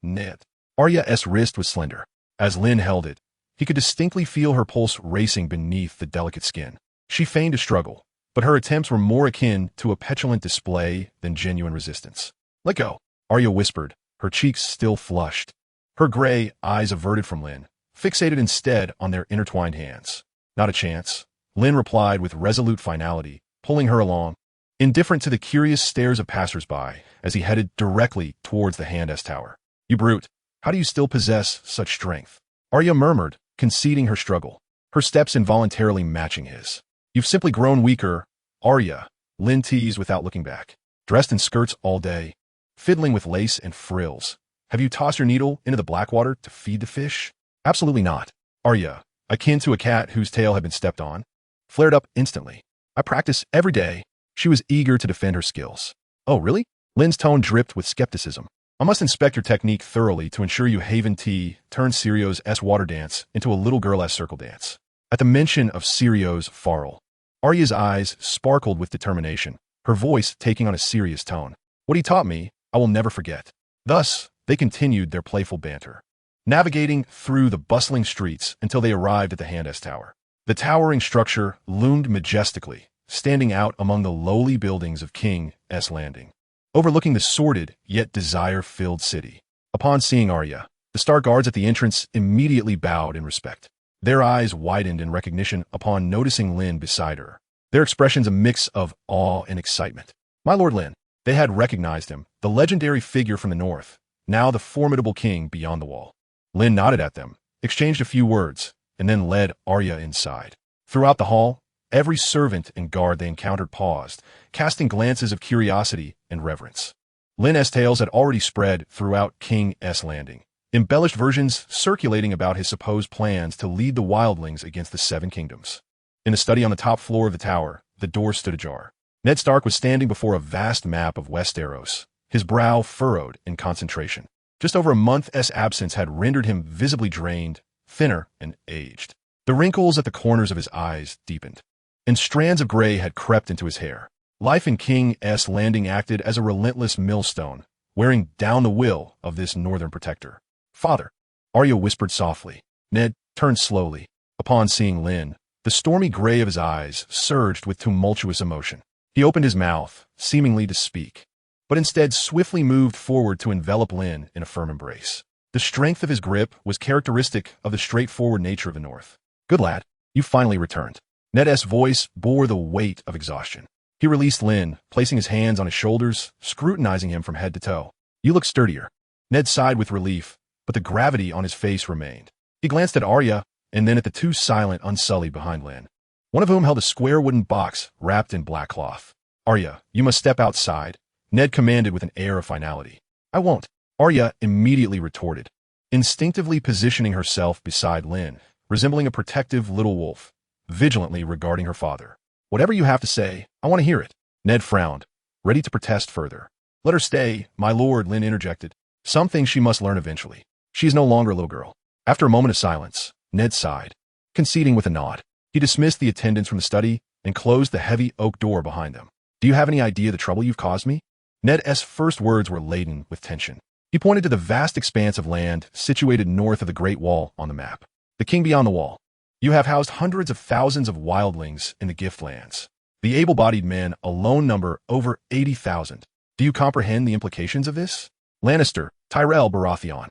Ned. Arya's wrist was slender. As Lynn held it, he could distinctly feel her pulse racing beneath the delicate skin. She feigned a struggle, but her attempts were more akin to a petulant display than genuine resistance. Let go, Arya whispered, her cheeks still flushed, her gray eyes averted from Lynn, fixated instead on their intertwined hands. Not a chance, Lynn replied with resolute finality, pulling her along, indifferent to the curious stares of passers-by as he headed directly towards the Hand's tower. You brute, how do you still possess such strength? Arya murmured, conceding her struggle, her steps involuntarily matching his. You've simply grown weaker, Arya, Lynn teased without looking back. Dressed in skirts all day, fiddling with lace and frills. Have you tossed your needle into the Blackwater to feed the fish? Absolutely not. Arya, akin to a cat whose tail had been stepped on, flared up instantly. I practice every day. She was eager to defend her skills. Oh, really? Lynn's tone dripped with skepticism. I must inspect your technique thoroughly to ensure you Haven T turn Sirio's water dance into a little girl circle dance. At the mention of Sirio's Farrell, Arya's eyes sparkled with determination, her voice taking on a serious tone. What he taught me, I will never forget. Thus, they continued their playful banter, navigating through the bustling streets until they arrived at the Hand's tower. The towering structure loomed majestically, standing out among the lowly buildings of King's Landing, overlooking the sordid yet desire-filled city. Upon seeing Arya, the Stark guards at the entrance immediately bowed in respect. Their eyes widened in recognition upon noticing Lynn beside her, their expressions a mix of awe and excitement. My Lord Lynn, they had recognized him, the legendary figure from the north, now the formidable king beyond the wall. Lynn nodded at them, exchanged a few words, and then led Arya inside. Throughout the hall, every servant and guard they encountered paused, casting glances of curiosity and reverence. Lynn's tales had already spread throughout King's Landing, embellished versions circulating about his supposed plans to lead the wildlings against the Seven Kingdoms. In a study on the top floor of the tower, the door stood ajar. Ned Stark was standing before a vast map of Westeros, his brow furrowed in concentration. Just over a month's absence had rendered him visibly drained, thinner, and aged. The wrinkles at the corners of his eyes deepened, and strands of gray had crept into his hair. Life in King's Landing acted as a relentless millstone, wearing down the will of this northern protector. Father, Arya whispered softly. Ned turned slowly. Upon seeing Lynn, the stormy gray of his eyes surged with tumultuous emotion. He opened his mouth, seemingly to speak, but instead swiftly moved forward to envelop Lynn in a firm embrace. The strength of his grip was characteristic of the straightforward nature of the North. Good lad, you finally returned. Ned's voice bore the weight of exhaustion. He released Lynn, placing his hands on his shoulders, scrutinizing him from head to toe. You look sturdier. Ned sighed with relief, but the gravity on his face remained. He glanced at Arya, and then at the two silent Unsullied behind Lynn, one of whom held a square wooden box wrapped in black cloth. Arya, you must step outside, Ned commanded with an air of finality. I won't, Arya immediately retorted, instinctively positioning herself beside Lynn, resembling a protective little wolf, vigilantly regarding her father. Whatever you have to say, I want to hear it. Ned frowned, ready to protest further. Let her stay, my lord, Lynn interjected. Some things she must learn eventually. She is no longer a little girl. After a moment of silence, Ned sighed, conceding with a nod. He dismissed the attendants from the study and closed the heavy oak door behind them. Do you have any idea the trouble you've caused me? Ned's first words were laden with tension. He pointed to the vast expanse of land situated north of the Great Wall on the map. The king beyond the wall. You have housed hundreds of thousands of wildlings in the Giftlands. The able-bodied men alone number over 80,000. Do you comprehend the implications of this? Lannister, Tyrell Baratheon.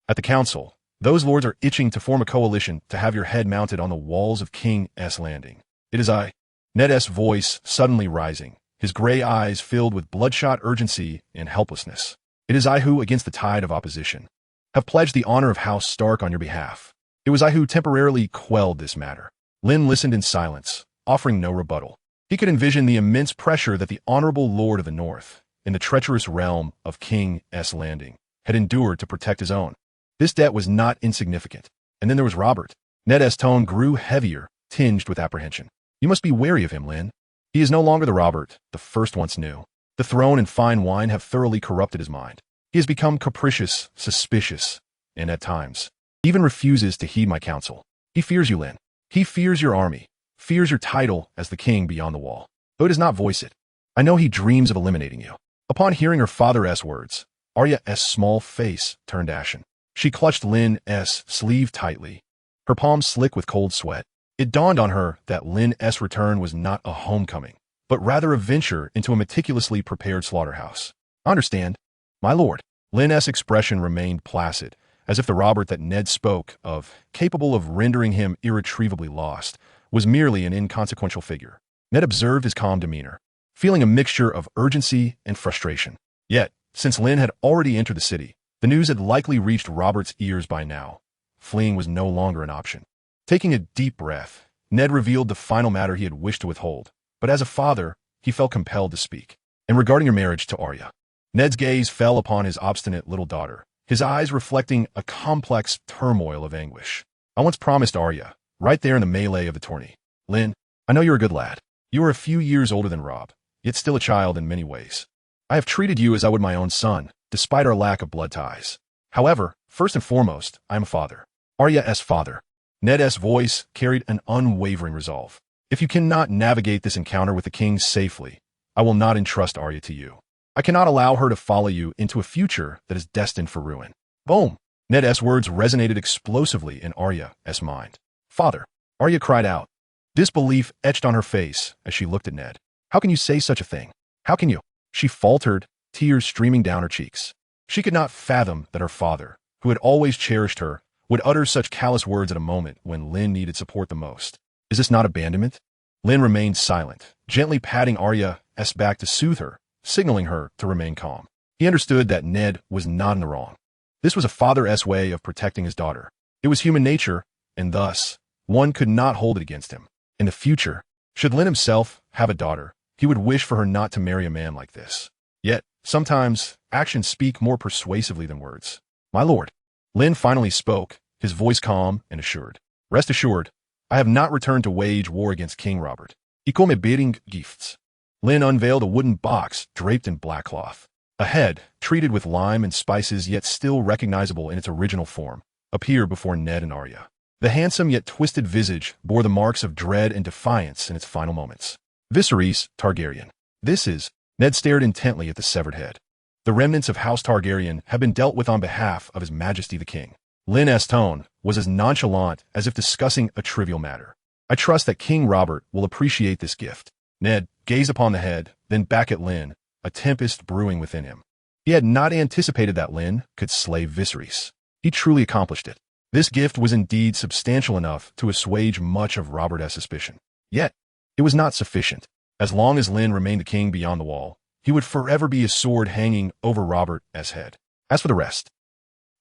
At the council, Those lords are itching to form a coalition to have your head mounted on the walls of King's Landing. It is I. Ned's voice suddenly rising, his gray eyes filled with bloodshot urgency and helplessness. It is I who, against the tide of opposition, have pledged the honor of House Stark on your behalf. It was I who temporarily quelled this matter. Lynn listened in silence, offering no rebuttal. He could envision the immense pressure that the honorable Lord of the North, in the treacherous realm of King's Landing, had endured to protect his own. This debt was not insignificant. And then there was Robert. Ned's tone grew heavier, tinged with apprehension. You must be wary of him, Lynn. He is no longer the Robert the first once knew. The throne and fine wine have thoroughly corrupted his mind. He has become capricious, suspicious, and at times, even refuses to heed my counsel. He fears you, Lynn. He fears your army, fears your title as the king beyond the wall, though he does not voice it. I know he dreams of eliminating you. Upon hearing her father's words, Arya's small face turned ashen. She clutched Lynn's sleeve tightly, her palms slick with cold sweat. It dawned on her that Lynn's return was not a homecoming, but rather a venture into a meticulously prepared slaughterhouse. Understand, my lord. Lynn's expression remained placid, as if the Robert that Ned spoke of, capable of rendering him irretrievably lost, was merely an inconsequential figure. Ned observed his calm demeanor, feeling a mixture of urgency and frustration. Yet, since Lynn had already entered the city, the news had likely reached Robert's ears by now. Fleeing was no longer an option. Taking a deep breath, Ned revealed the final matter he had wished to withhold, but as a father, he felt compelled to speak. And regarding your marriage to Arya, Ned's gaze fell upon his obstinate little daughter, his eyes reflecting a complex turmoil of anguish. I once promised Arya, right there in the melee of the tourney. Lynn, I know you're a good lad. You are a few years older than Rob, yet still a child in many ways. I have treated you as I would my own son, despite our lack of blood ties. However, first and foremost, I am a father. Arya's father. Ned's voice carried an unwavering resolve. If you cannot navigate this encounter with the king safely, I will not entrust Arya to you. I cannot allow her to follow you into a future that is destined for ruin. Boom! Ned's words resonated explosively in Arya's mind. Father! Arya cried out. Disbelief etched on her face as she looked at Ned. How can you say such a thing? How can you? She faltered, tears streaming down her cheeks. She could not fathom that her father, who had always cherished her, would utter such callous words at a moment when Lynn needed support the most. Is this not abandonment? Lynn remained silent, gently patting Arya's back to soothe her, signaling her to remain calm. He understood that Ned was not in the wrong. This was a father's way of protecting his daughter. It was human nature, and thus, one could not hold it against him. In the future, should Lynn himself have a daughter, he would wish for her not to marry a man like this. Yet, sometimes, actions speak more persuasively than words. My lord. Lynn finally spoke, his voice calm and assured. Rest assured, I have not returned to wage war against King Robert. I come bearing gifts. Lynn unveiled a wooden box draped in black cloth. A head, treated with lime and spices yet still recognizable in its original form, appeared before Ned and Arya. The handsome yet twisted visage bore the marks of dread and defiance in its final moments. Viserys Targaryen. This is. Ned stared intently at the severed head. The remnants of House Targaryen had been dealt with on behalf of His Majesty the King. Lynn's tone was as nonchalant as if discussing a trivial matter. I trust that King Robert will appreciate this gift. Ned gazed upon the head, then back at Lynn, a tempest brewing within him. He had not anticipated that Lynn could slay Viserys. He truly accomplished it. This gift was indeed substantial enough to assuage much of Robert's suspicion. Yet, it was not sufficient. As long as Lynn remained the king beyond the wall, he would forever be a sword hanging over Robert's head. As for the rest,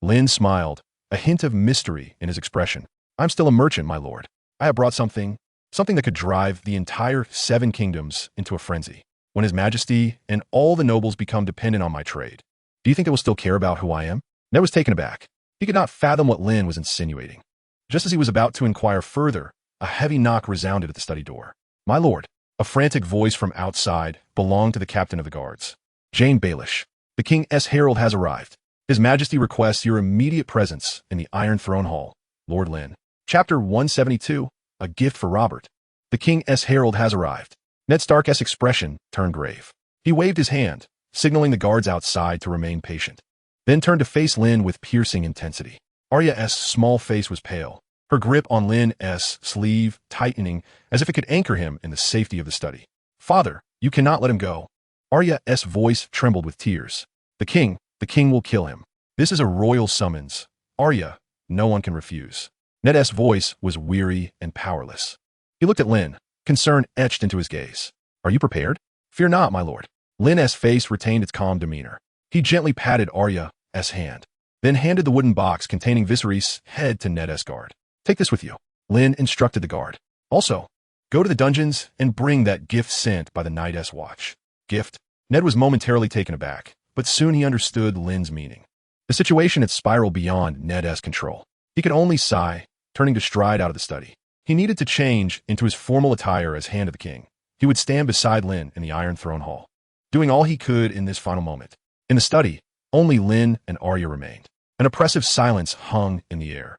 Lynn smiled, a hint of mystery in his expression. I'm still a merchant, my lord. I have brought something that could drive the entire 7 kingdoms into a frenzy. When His Majesty and all the nobles become dependent on my trade, do you think they will still care about who I am? Ned was taken aback. He could not fathom what Lynn was insinuating. Just as he was about to inquire further, a heavy knock resounded at the study door. My lord, a frantic voice from outside belonged to the captain of the guards. Jane Baelish, the King's herald has arrived. His Majesty requests your immediate presence in the Iron Throne Hall, Lord Lynn. Chapter 172, A Gift for Robert. The King's herald has arrived. Ned Stark's expression turned grave. He waved his hand, signaling the guards outside to remain patient, then turned to face Lynn with piercing intensity. Arya's small face was pale, her grip on Lynn's sleeve tightening as if it could anchor him in the safety of the study. Father, you cannot let him go. Arya's voice trembled with tears. The king will kill him. This is a royal summons. Arya, no one can refuse. Ned's voice was weary and powerless. He looked at Lynn, concern etched into his gaze. Are you prepared? Fear not, my lord. Lynn's face retained its calm demeanor. He gently patted Arya's hand, then handed the wooden box containing Viserys' head to Ned's guard. Take this with you. Lynn instructed the guard. Also, go to the dungeons and bring that gift sent by the Night's Watch. Gift? Ned was momentarily taken aback, but soon he understood Lynn's meaning. The situation had spiraled beyond Ned's control. He could only sigh, turning to stride out of the study. He needed to change into his formal attire as Hand of the King. He would stand beside Lynn in the Iron Throne Hall, doing all he could in this final moment. In the study, only Lynn and Arya remained. An oppressive silence hung in the air.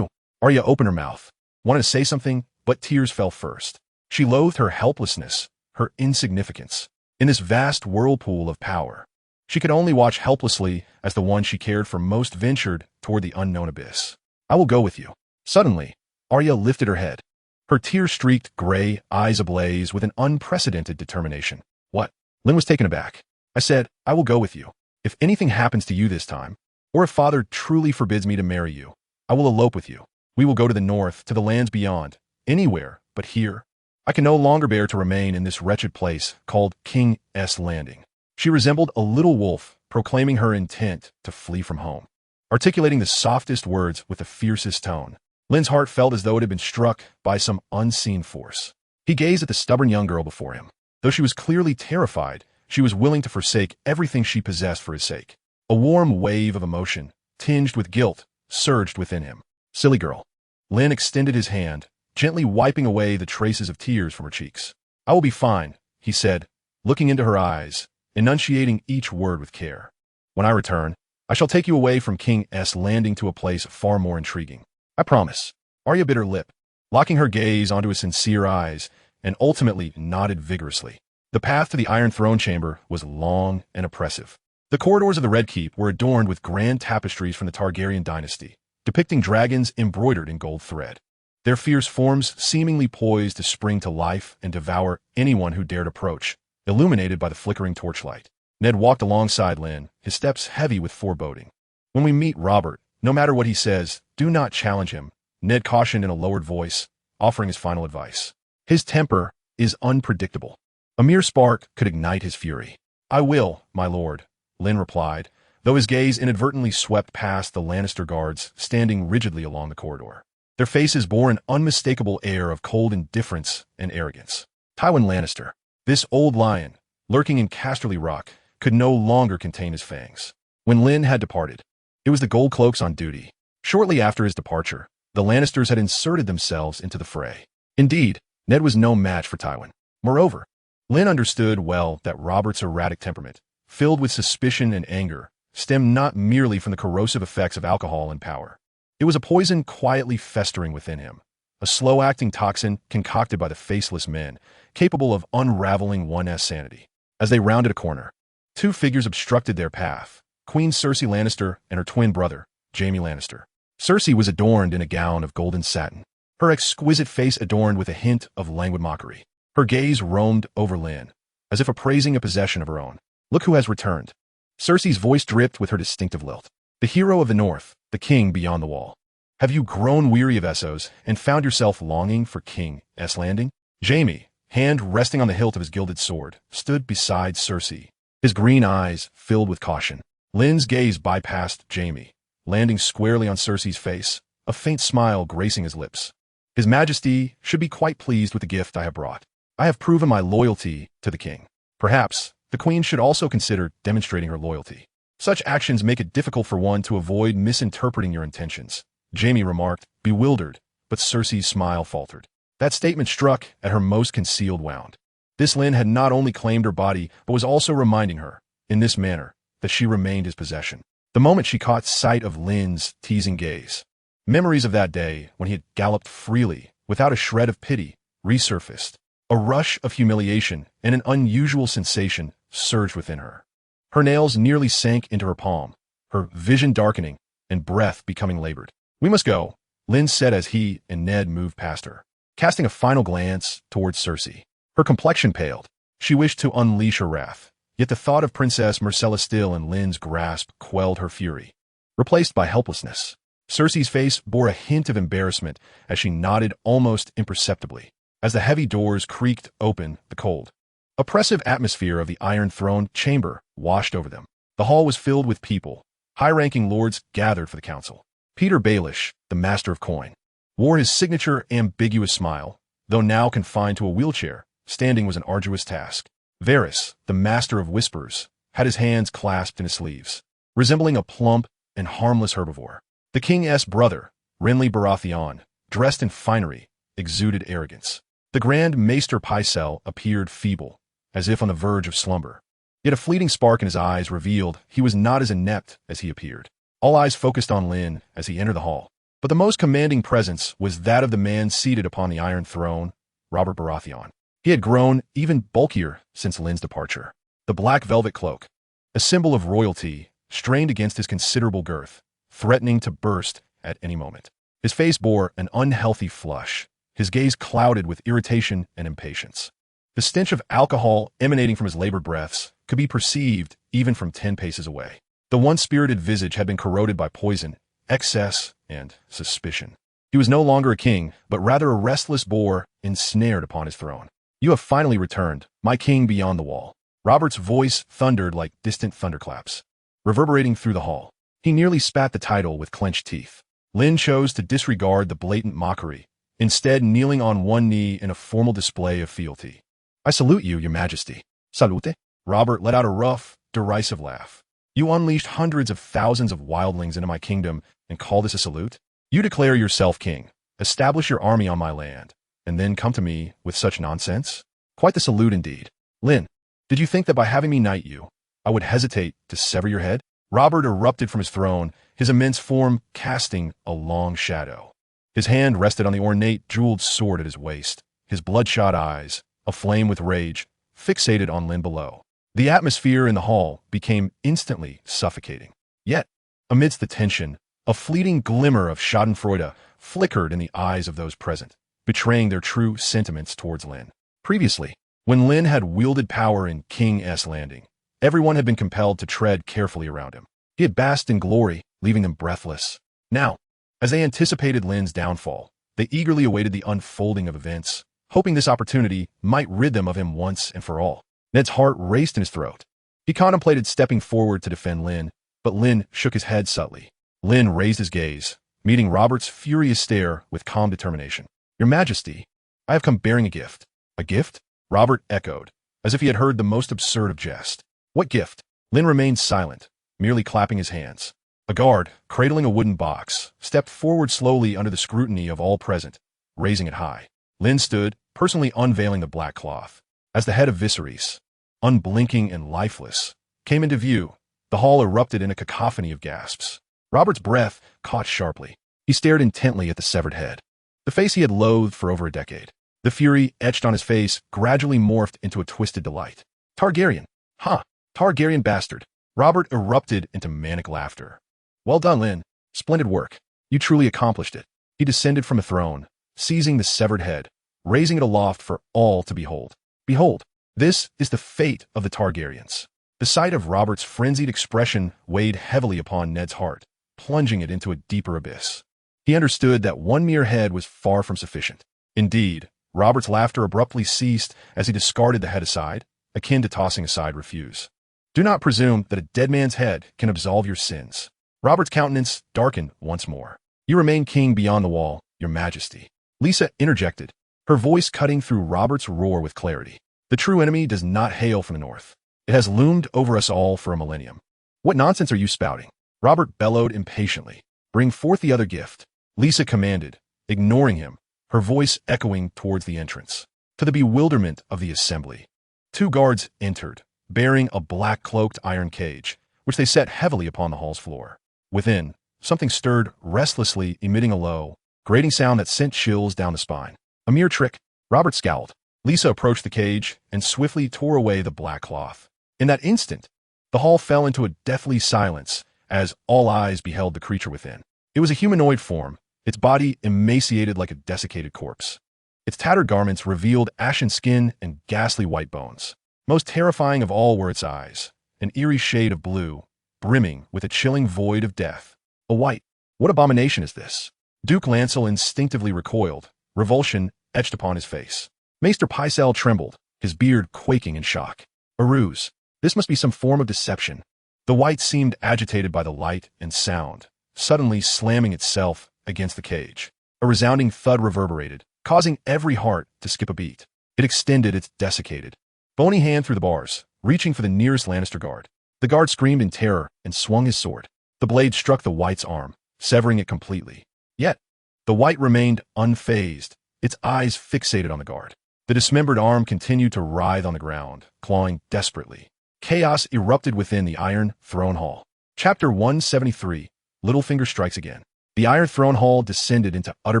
Arya opened her mouth, wanted to say something, but tears fell first. She loathed her helplessness, her insignificance. In this vast whirlpool of power, she could only watch helplessly as the one she cared for most ventured toward the unknown abyss. I will go with you. Suddenly, Arya lifted her head, her tear-streaked gray eyes ablaze with an unprecedented determination. What? Lynn was taken aback. I said, I will go with you. If anything happens to you this time, or if Father truly forbids me to marry you, I will elope with you. We will go to the north, to the lands beyond, anywhere but here. I can no longer bear to remain in this wretched place called King's Landing. She resembled a little wolf, proclaiming her intent to flee from home, articulating the softest words with the fiercest tone. Lynn's heart felt as though it had been struck by some unseen force. He gazed at the stubborn young girl before him. Though she was clearly terrified, she was willing to forsake everything she possessed for his sake. A warm wave of emotion, tinged with guilt, surged within him. Silly girl. Lynn extended his hand, gently wiping away the traces of tears from her cheeks. I will be fine, he said, looking into her eyes, enunciating each word with care. When I return, I shall take you away from King's Landing to a place far more intriguing. I promise. Arya bit her lip, locking her gaze onto his sincere eyes, and ultimately nodded vigorously. The path to the Iron Throne Chamber was long and oppressive. The corridors of the Red Keep were adorned with grand tapestries from the Targaryen dynasty, depicting dragons embroidered in gold thread, their fierce forms seemingly poised to spring to life and devour anyone who dared approach, illuminated by the flickering torchlight. Ned walked alongside Lynn, his steps heavy with foreboding. When we meet Robert, no matter what he says, do not challenge him, Ned cautioned in a lowered voice, offering his final advice. His temper is unpredictable. A mere spark could ignite his fury. I will, my lord, Lynn replied, though his gaze inadvertently swept past the Lannister guards standing rigidly along the corridor. Their faces bore an unmistakable air of cold indifference and arrogance. Tywin Lannister, this old lion, lurking in Casterly Rock, could no longer contain his fangs. When Lynn had departed, it was the Gold Cloaks on duty. Shortly after his departure, the Lannisters had inserted themselves into the fray. Indeed, Ned was no match for Tywin. Moreover, Lynn understood well that Robert's erratic temperament, filled with suspicion and anger, stemmed not merely from the corrosive effects of alcohol and power. It was a poison quietly festering within him, a slow-acting toxin concocted by the faceless men, capable of unraveling one's sanity. As they rounded a corner, two figures obstructed their path, Queen Cersei Lannister and her twin brother, Jaime Lannister. Cersei was adorned in a gown of golden satin, her exquisite face adorned with a hint of languid mockery. Her gaze roamed over Lynn, as if appraising a possession of her own. Look who has returned. Cersei's voice dripped with her distinctive lilt. The hero of the North, the king beyond the wall. Have you grown weary of Essos and found yourself longing for King's Landing? Jaime, hand resting on the hilt of his gilded sword, stood beside Cersei, his green eyes filled with caution. Lynn's gaze bypassed Jaime, landing squarely on Cersei's face, a faint smile gracing his lips. His Majesty should be quite pleased with the gift I have brought. I have proven my loyalty to the king. Perhaps the queen should also consider demonstrating her loyalty. Such actions make it difficult for one to avoid misinterpreting your intentions, Jaime remarked, bewildered, but Cersei's smile faltered. That statement struck at her most concealed wound. This Lynn had not only claimed her body, but was also reminding her, in this manner, that she remained his possession. The moment she caught sight of Lynn's teasing gaze, memories of that day when he had galloped freely, without a shred of pity, resurfaced. A rush of humiliation and an unusual sensation surged within her. Her nails nearly sank into her palm, her vision darkening and breath becoming labored. We must go, Lynn said as he and Ned moved past her, casting a final glance towards Cersei. Her complexion paled. She wished to unleash her wrath, yet the thought of Princess Myrcella still in Lynn's grasp quelled her fury, replaced by helplessness. Cersei's face bore a hint of embarrassment as she nodded almost imperceptibly. As the heavy doors creaked open, the cold, oppressive atmosphere of the Iron Throne chamber washed over them. The hall was filled with people. High-ranking lords gathered for the council. Peter Baelish, the master of coin, wore his signature ambiguous smile. Though now confined to a wheelchair, standing was an arduous task. Varys, the master of whispers, had his hands clasped in his sleeves, resembling a plump and harmless herbivore. The king's brother, Renly Baratheon, dressed in finery, exuded arrogance. The Grand Maester Pycelle appeared feeble, as if on the verge of slumber. Yet a fleeting spark in his eyes revealed he was not as inept as he appeared. All eyes focused on Lynn as he entered the hall. But the most commanding presence was that of the man seated upon the Iron Throne, Robert Baratheon. He had grown even bulkier since Lynn's departure. The black velvet cloak, a symbol of royalty, strained against his considerable girth, threatening to burst at any moment. His face bore an unhealthy flush, his gaze clouded with irritation and impatience. The stench of alcohol emanating from his labored breaths could be perceived even from 10 paces away. The once spirited visage had been corroded by poison, excess, and suspicion. He was no longer a king, but rather a restless boar ensnared upon his throne. "You have finally returned, my king beyond the wall." Robert's voice thundered like distant thunderclaps, reverberating through the hall. He nearly spat the title with clenched teeth. Lynn chose to disregard the blatant mockery, instead kneeling on one knee in a formal display of fealty. "I salute you, your majesty." "Salute?" Robert let out a rough, derisive laugh. "You unleashed hundreds of thousands of wildlings into my kingdom and call this a salute? You declare yourself king, establish your army on my land, and then come to me with such nonsense? Quite the salute indeed. Lynn, did you think that by having me knight you, I would hesitate to sever your head?" Robert erupted from his throne, his immense form casting a long shadow. His hand rested on the ornate, jeweled sword at his waist, his bloodshot eyes, aflame with rage, fixated on Lynn below. The atmosphere in the hall became instantly suffocating. Yet, amidst the tension, a fleeting glimmer of schadenfreude flickered in the eyes of those present, betraying their true sentiments towards Lynn. Previously, when Lynn had wielded power in King's Landing, everyone had been compelled to tread carefully around him. He had basked in glory, leaving them breathless. Now, as they anticipated Lynn's downfall, they eagerly awaited the unfolding of events, hoping this opportunity might rid them of him once and for all. Ned's heart raced in his throat. He contemplated stepping forward to defend Lynn, but Lynn shook his head subtly. Lynn raised his gaze, meeting Robert's furious stare with calm determination. "Your Majesty, I have come bearing a gift." "A gift?" Robert echoed, as if he had heard the most absurd of jest. "What gift?" Lynn remained silent, merely clapping his hands. A guard, cradling a wooden box, stepped forward slowly under the scrutiny of all present, raising it high. Lynn stood, personally unveiling the black cloth. As the head of Viserys, unblinking and lifeless, came into view, the hall erupted in a cacophony of gasps. Robert's breath caught sharply. He stared intently at the severed head, the face he had loathed for over a decade. The fury etched on his face gradually morphed into a twisted delight. "Targaryen! Ha! Targaryen bastard!" Robert erupted into manic laughter. "Well done, Lynn. Splendid work. You truly accomplished it." He descended from a throne, seizing the severed head, raising it aloft for all to behold. "Behold, this is the fate of the Targaryens." The sight of Robert's frenzied expression weighed heavily upon Ned's heart, plunging it into a deeper abyss. He understood that one mere head was far from sufficient. Indeed, Robert's laughter abruptly ceased as he discarded the head aside, akin to tossing aside refuse. "Do not presume that a dead man's head can absolve your sins." Robert's countenance darkened once more. "You remain king beyond the wall, your majesty." Lisa interjected, her voice cutting through Robert's roar with clarity. "The true enemy does not hail from the north. It has loomed over us all for a millennium." "What nonsense are you spouting?" Robert bellowed impatiently. "Bring forth the other gift," Lisa commanded, ignoring him, her voice echoing towards the entrance. To the bewilderment of the assembly, 2 guards entered, bearing a black-cloaked iron cage, which they set heavily upon the hall's floor. Within, something stirred restlessly, emitting a low, grating sound that sent chills down the spine. "A mere trick," Robert scowled. Lisa approached the cage and swiftly tore away the black cloth. In that instant, the hall fell into a deathly silence as all eyes beheld the creature within. It was a humanoid form, its body emaciated like a desiccated corpse. Its tattered garments revealed ashen skin and ghastly white bones. Most terrifying of all were its eyes, an eerie shade of blue, brimming with a chilling void of death. A white, What abomination is this? Duke Lancel instinctively recoiled, revulsion etched upon his face. Maester Pycelle trembled, his beard quaking in shock. A ruse. This must be some form of deception. The white seemed agitated by the light and sound, suddenly slamming itself against the cage. A resounding thud reverberated, causing every heart to skip a beat. It extended its desiccated, bony hand through the bars, reaching for the nearest Lannister guard. The guard screamed in terror and swung his sword. The blade struck the white's arm, severing it completely. Yet, the white remained unfazed, its eyes fixated on the guard. The dismembered arm continued to writhe on the ground, clawing desperately. Chaos erupted within the Iron Throne Hall. Chapter 173, Littlefinger Strikes Again. The Iron Throne Hall descended into utter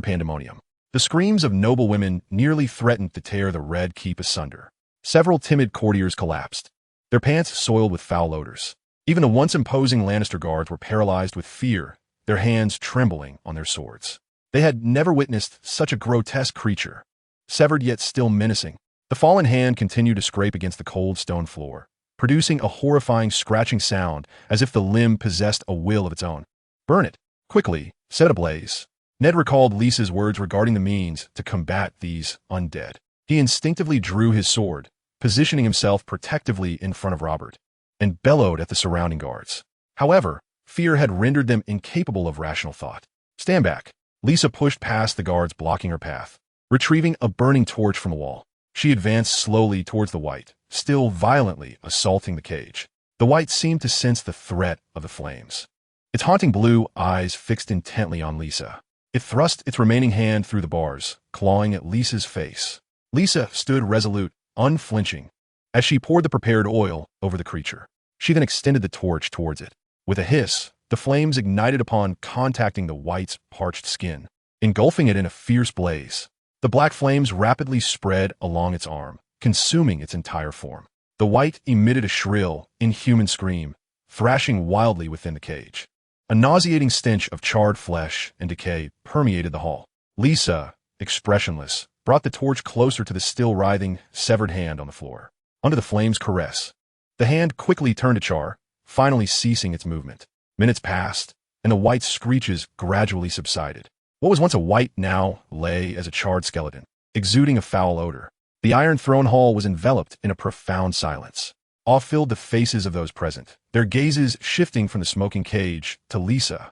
pandemonium. The screams of noble women nearly threatened to tear the Red Keep asunder. Several timid courtiers collapsed, their pants soiled with foul odors. Even the once imposing Lannister guards were paralyzed with fear, their hands trembling on their swords. They had never witnessed such a grotesque creature, severed yet still menacing. The fallen hand continued to scrape against the cold stone floor, producing a horrifying scratching sound as if the limb possessed a will of its own. Burn it, quickly, set it ablaze. Ned recalled Lysa's words regarding the means to combat these undead. He instinctively drew his sword, positioning himself protectively in front of Robert, and bellowed at the surrounding guards. However, fear had rendered them incapable of rational thought. Stand back. Lysa pushed past the guards blocking her path. Retrieving a burning torch from a wall, she advanced slowly towards the white, still violently assaulting the cage. The white seemed to sense the threat of the flames. Its haunting blue eyes fixed intently on Lysa. It thrust its remaining hand through the bars, clawing at Lysa's face. Lysa stood resolute, unflinching, as she poured the prepared oil over the creature. She then extended the torch towards it. With a hiss, the flames ignited upon contacting the white's parched skin, engulfing it in a fierce blaze. The black flames rapidly spread along its arm, consuming its entire form. The white emitted a shrill, inhuman scream, thrashing wildly within the cage. A nauseating stench of charred flesh and decay permeated the hall. Lysa, expressionless, brought the torch closer to the still writhing, severed hand on the floor. Under the flame's caress, the hand quickly turned to char, finally ceasing its movement. Minutes passed, and the white's screeches gradually subsided. What was once a white now lay as a charred skeleton, exuding a foul odor. The Iron Throne Hall was enveloped in a profound silence. Awe filled the faces of those present, their gazes shifting from the smoking cage to Lysa,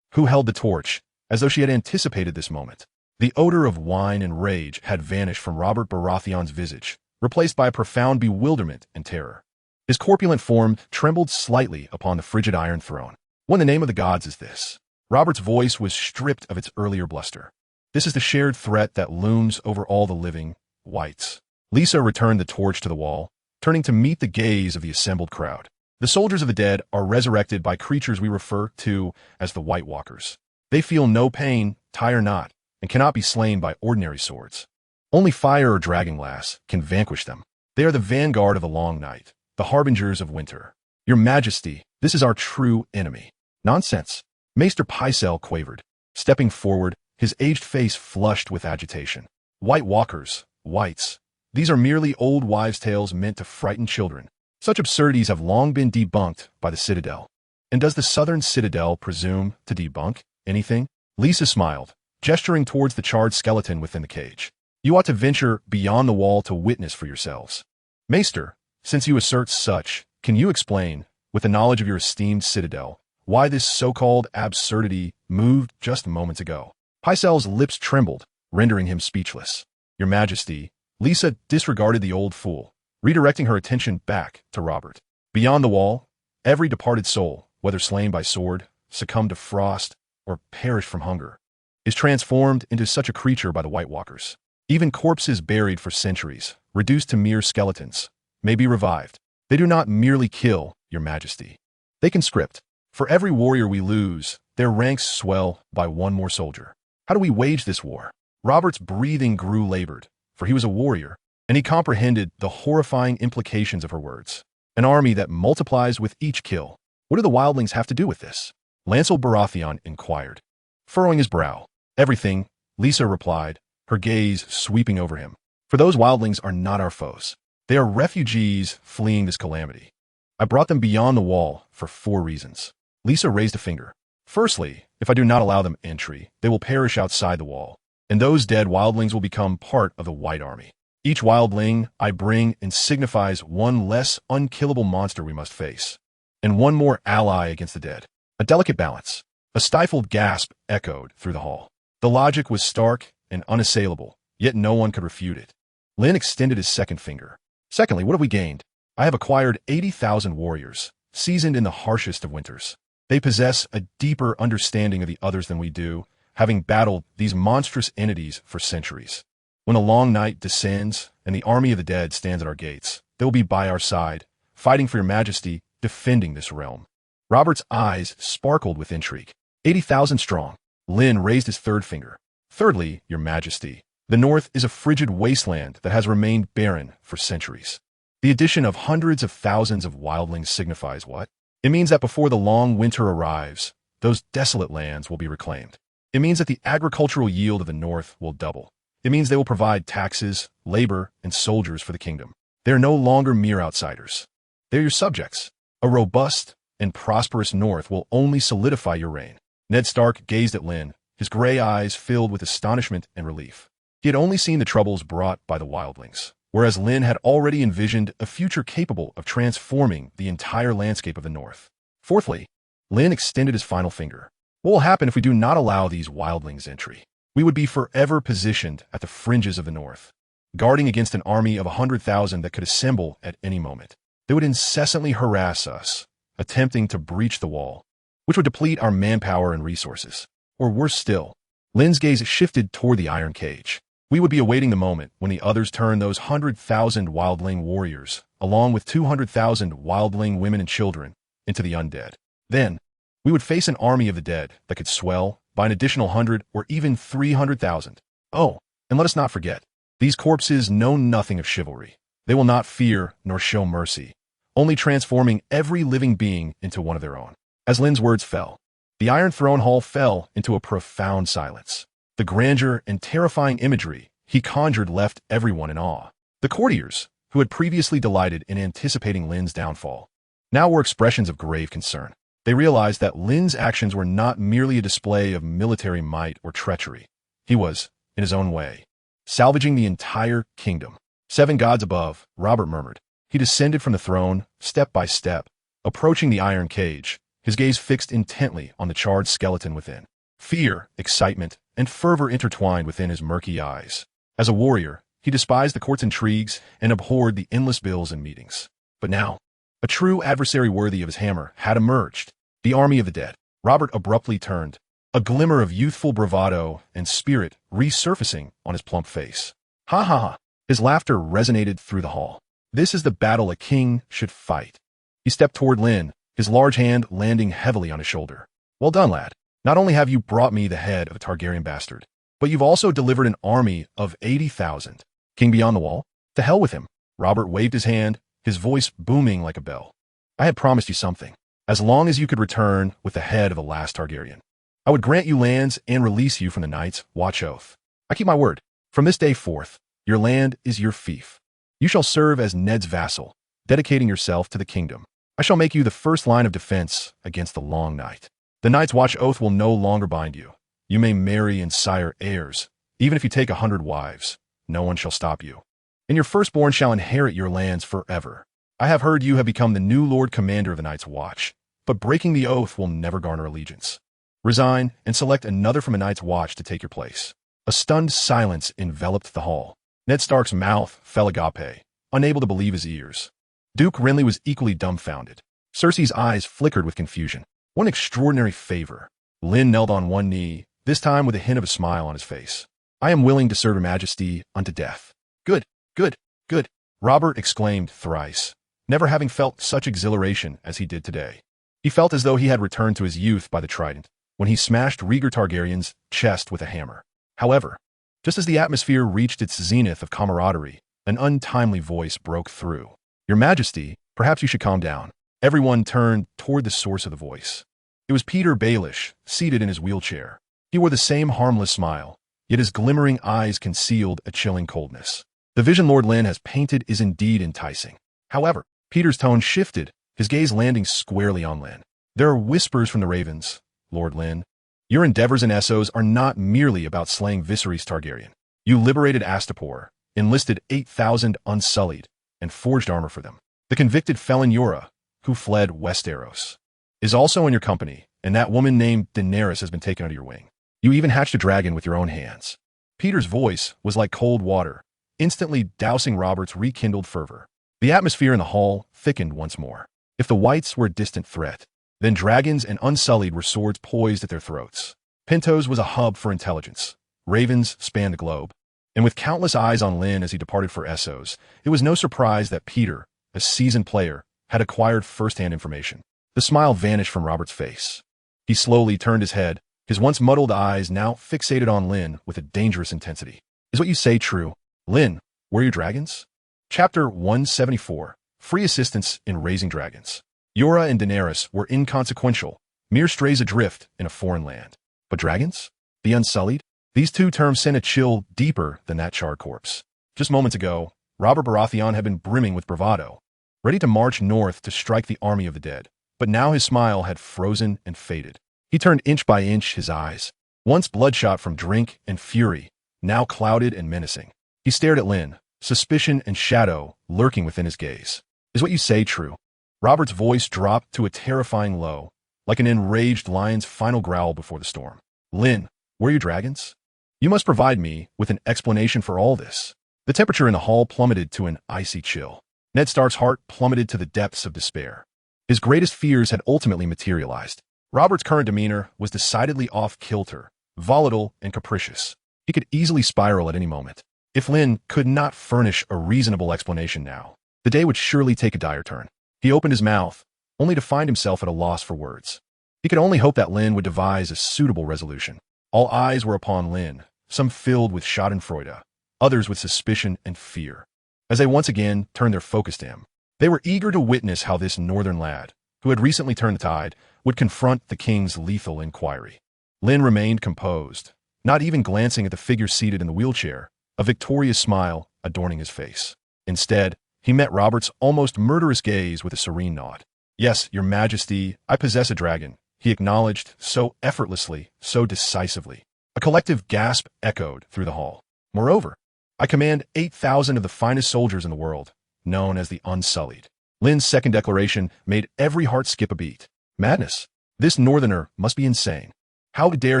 who held the torch, as though she had anticipated this moment. The odor of wine and rage had vanished from Robert Baratheon's visage, replaced by a profound bewilderment and terror. His corpulent form trembled slightly upon the frigid Iron Throne. "What in the name of the gods is this?" Robert's voice was stripped of its earlier bluster. "This is the shared threat that looms over all the living whites." Lysa returned the torch to the wall, turning to meet the gaze of the assembled crowd. "The soldiers of the dead are resurrected by creatures we refer to as the White Walkers. They feel no pain, tire not, and cannot be slain by ordinary swords. Only fire or dragonglass can vanquish them. They are the vanguard of the long night, the harbingers of winter. Your Majesty, this is our true enemy." "Nonsense," Maester Pycelle quavered, stepping forward, his aged face flushed with agitation. "White Walkers, whites. These are merely old wives' tales meant to frighten children. Such absurdities have long been debunked by the Citadel. And does the Southern Citadel presume to debunk anything?" Lysa smiled, gesturing towards the charred skeleton within the cage. "You ought to venture beyond the wall to witness for yourselves. Maester, since you assert such, can you explain, with the knowledge of your esteemed Citadel, why this so-called absurdity moved just moments ago?" Pycelle's lips trembled, rendering him speechless. "Your Majesty," Lysa disregarded the old fool, redirecting her attention back to Robert. "Beyond the wall, every departed soul, whether slain by sword, succumbed to frost, or perished from hunger, is transformed into such a creature by the White Walkers. Even corpses buried for centuries, reduced to mere skeletons, may be revived. They do not merely kill, Your Majesty. They conscript. For every warrior we lose, their ranks swell by one more soldier. How do we wage this war?" Robert's breathing grew labored, for he was a warrior, and he comprehended the horrifying implications of her words. "An army that multiplies with each kill. What do the wildlings have to do with this?" Lancel Baratheon inquired, furrowing his brow. "Everything," Lysa replied, her gaze sweeping over him. "For those wildlings are not our foes. They are refugees fleeing this calamity. I brought them beyond the wall for 4 reasons." Lysa raised a finger. Firstly, if I do not allow them entry, they will perish outside the wall, and those dead wildlings will become part of the White Army. Each wildling I bring in signifies one less unkillable monster we must face, and one more ally against the dead. A delicate balance. A stifled gasp echoed through the hall. The logic was stark and unassailable, yet no one could refute it. Lynn extended his second finger. Secondly, what have we gained? I have acquired 80,000 warriors, seasoned in the harshest of winters. They possess a deeper understanding of the others than we do, having battled these monstrous entities for centuries. When a long night descends and the army of the dead stands at our gates, they will be by our side, fighting for your majesty, defending this realm. Robert's eyes sparkled with intrigue. 80,000 strong. Lynn raised his third finger. Thirdly, your majesty, the north is a frigid wasteland that has remained barren for centuries. The addition of hundreds of thousands of wildlings signifies what? It means that before the long winter arrives, those desolate lands will be reclaimed. It means that the agricultural yield of the north will double. It means they will provide taxes, labor, and soldiers for the kingdom. They are no longer mere outsiders. They are your subjects. A robust and prosperous north will only solidify your reign. Ned Stark gazed at Lynn, his gray eyes filled with astonishment and relief. He had only seen the troubles brought by the wildlings, whereas Lynn had already envisioned a future capable of transforming the entire landscape of the north. Fourthly, Lynn extended his final finger. What will happen if we do not allow these wildlings entry? We would be forever positioned at the fringes of the north, guarding against an army of 100,000 that could assemble at any moment. They would incessantly harass us, attempting to breach the wall, which would deplete our manpower and resources. Or worse still, Lynn's gaze shifted toward the iron cage. We would be awaiting the moment when the others turn those 100,000 wildling warriors, along with 200,000 wildling women and children, into the undead. Then, we would face an army of the dead that could swell by an additional 100 or even 300,000. Oh, and let us not forget, these corpses know nothing of chivalry. They will not fear nor show mercy, only transforming every living being into one of their own. As Lynn's words fell, the Iron Throne Hall fell into a profound silence. The grandeur and terrifying imagery he conjured left everyone in awe. The courtiers, who had previously delighted in anticipating Lynn's downfall, now were expressions of grave concern. They realized that Lynn's actions were not merely a display of military might or treachery. He was, in his own way, salvaging the entire kingdom. 7 gods above, Robert murmured. He descended from the throne, step by step, approaching the iron cage, his gaze fixed intently on the charred skeleton within. Fear, excitement, and fervor intertwined within his murky eyes. As a warrior, he despised the court's intrigues and abhorred the endless bills and meetings. But now, a true adversary worthy of his hammer had emerged. The army of the dead. Robert abruptly turned, a glimmer of youthful bravado and spirit resurfacing on his plump face. Ha ha ha. His laughter resonated through the hall. This is the battle a king should fight. He stepped toward Lynn, his large hand landing heavily on his shoulder. Well done, lad. Not only have you brought me the head of a Targaryen bastard, but you've also delivered an army of 80,000. King beyond the wall? To hell with him. Robert waved his hand, his voice booming like a bell. I had promised you something. As long as you could return with the head of the last Targaryen, I would grant you lands and release you from the Night's Watch oath. I keep my word. From this day forth, your land is your fief. You shall serve as Ned's vassal, dedicating yourself to the kingdom. I shall make you the first line of defense against the long night. The Night's Watch oath will no longer bind you. You may marry and sire heirs. Even if you take 100 wives, no one shall stop you. And your firstborn shall inherit your lands forever. I have heard you have become the new Lord Commander of the Night's Watch, but breaking the oath will never garner allegiance. Resign and select another from a Night's Watch to take your place. A stunned silence enveloped the hall. Ned Stark's mouth fell agape, unable to believe his ears. Duke Renly was equally dumbfounded. Cersei's eyes flickered with confusion. What an extraordinary favor. Lynn knelt on one knee, this time with a hint of a smile on his face. I am willing to serve Her Majesty unto death. Good, good, good, Robert exclaimed thrice, never having felt such exhilaration as he did today. He felt as though he had returned to his youth by the trident, when he smashed Rhaegar Targaryen's chest with a hammer. However, just as the atmosphere reached its zenith of camaraderie, an untimely voice broke through. Your Majesty, perhaps you should calm down. Everyone turned toward the source of the voice. It was Peter Baelish, seated in his wheelchair. He wore the same harmless smile, yet his glimmering eyes concealed a chilling coldness. The vision Lord Lynn has painted is indeed enticing. However, Peter's tone shifted, his gaze landing squarely on Lynn. There are whispers from the ravens, Lord Lynn. Your endeavors in Essos are not merely about slaying Viserys Targaryen. You liberated Astapor, enlisted 8,000 unsullied, and forged armor for them. The convicted felon Yora, who fled Westeros, is also in your company, and that woman named Daenerys has been taken under your wing. You even hatched a dragon with your own hands. Peter's voice was like cold water, instantly dousing Robert's rekindled fervor. The atmosphere in the hall thickened once more. If the Whites were a distant threat, then dragons and unsullied were swords poised at their throats. Pentos was a hub for intelligence. Ravens spanned the globe. And with countless eyes on Lynn as he departed for Essos, it was no surprise that Peter, a seasoned player, had acquired first-hand information. The smile vanished from Robert's face. He slowly turned his head, his once muddled eyes now fixated on Lynn with a dangerous intensity. Is what you say true? Lynn, were your dragons? Chapter 174. Free assistance in raising dragons. Yora and Daenerys were inconsequential, mere strays adrift in a foreign land. But dragons? The unsullied? These two terms sent a chill deeper than that charred corpse. Just moments ago, Robert Baratheon had been brimming with bravado, ready to march north to strike the army of the dead. But now his smile had frozen and faded. He turned inch by inch his eyes, once bloodshot from drink and fury, now clouded and menacing. He stared at Lynn, suspicion and shadow lurking within his gaze. Is what you say true? Robert's voice dropped to a terrifying low, like an enraged lion's final growl before the storm. Lynn, were you dragons? You must provide me with an explanation for all this. The temperature in the hall plummeted to an icy chill. Ned Stark's heart plummeted to the depths of despair. His greatest fears had ultimately materialized. Robert's current demeanor was decidedly off-kilter, volatile and capricious. He could easily spiral at any moment. If Lynn could not furnish a reasonable explanation now, the day would surely take a dire turn. He opened his mouth, only to find himself at a loss for words. He could only hope that Lynn would devise a suitable resolution. All eyes were upon Lynn, some filled with schadenfreude, others with suspicion and fear. As they once again turned their focus to him, they were eager to witness how this northern lad, who had recently turned the tide, would confront the king's lethal inquiry. Lynn remained composed, not even glancing at the figure seated in the wheelchair, a victorious smile adorning his face. Instead, he met Robert's almost murderous gaze with a serene nod. Yes, your majesty, I possess a dragon, he acknowledged so effortlessly, so decisively. A collective gasp echoed through the hall. Moreover, I command 8,000 of the finest soldiers in the world, known as the Unsullied. Lynn's second declaration made every heart skip a beat. Madness. This northerner must be insane. How dare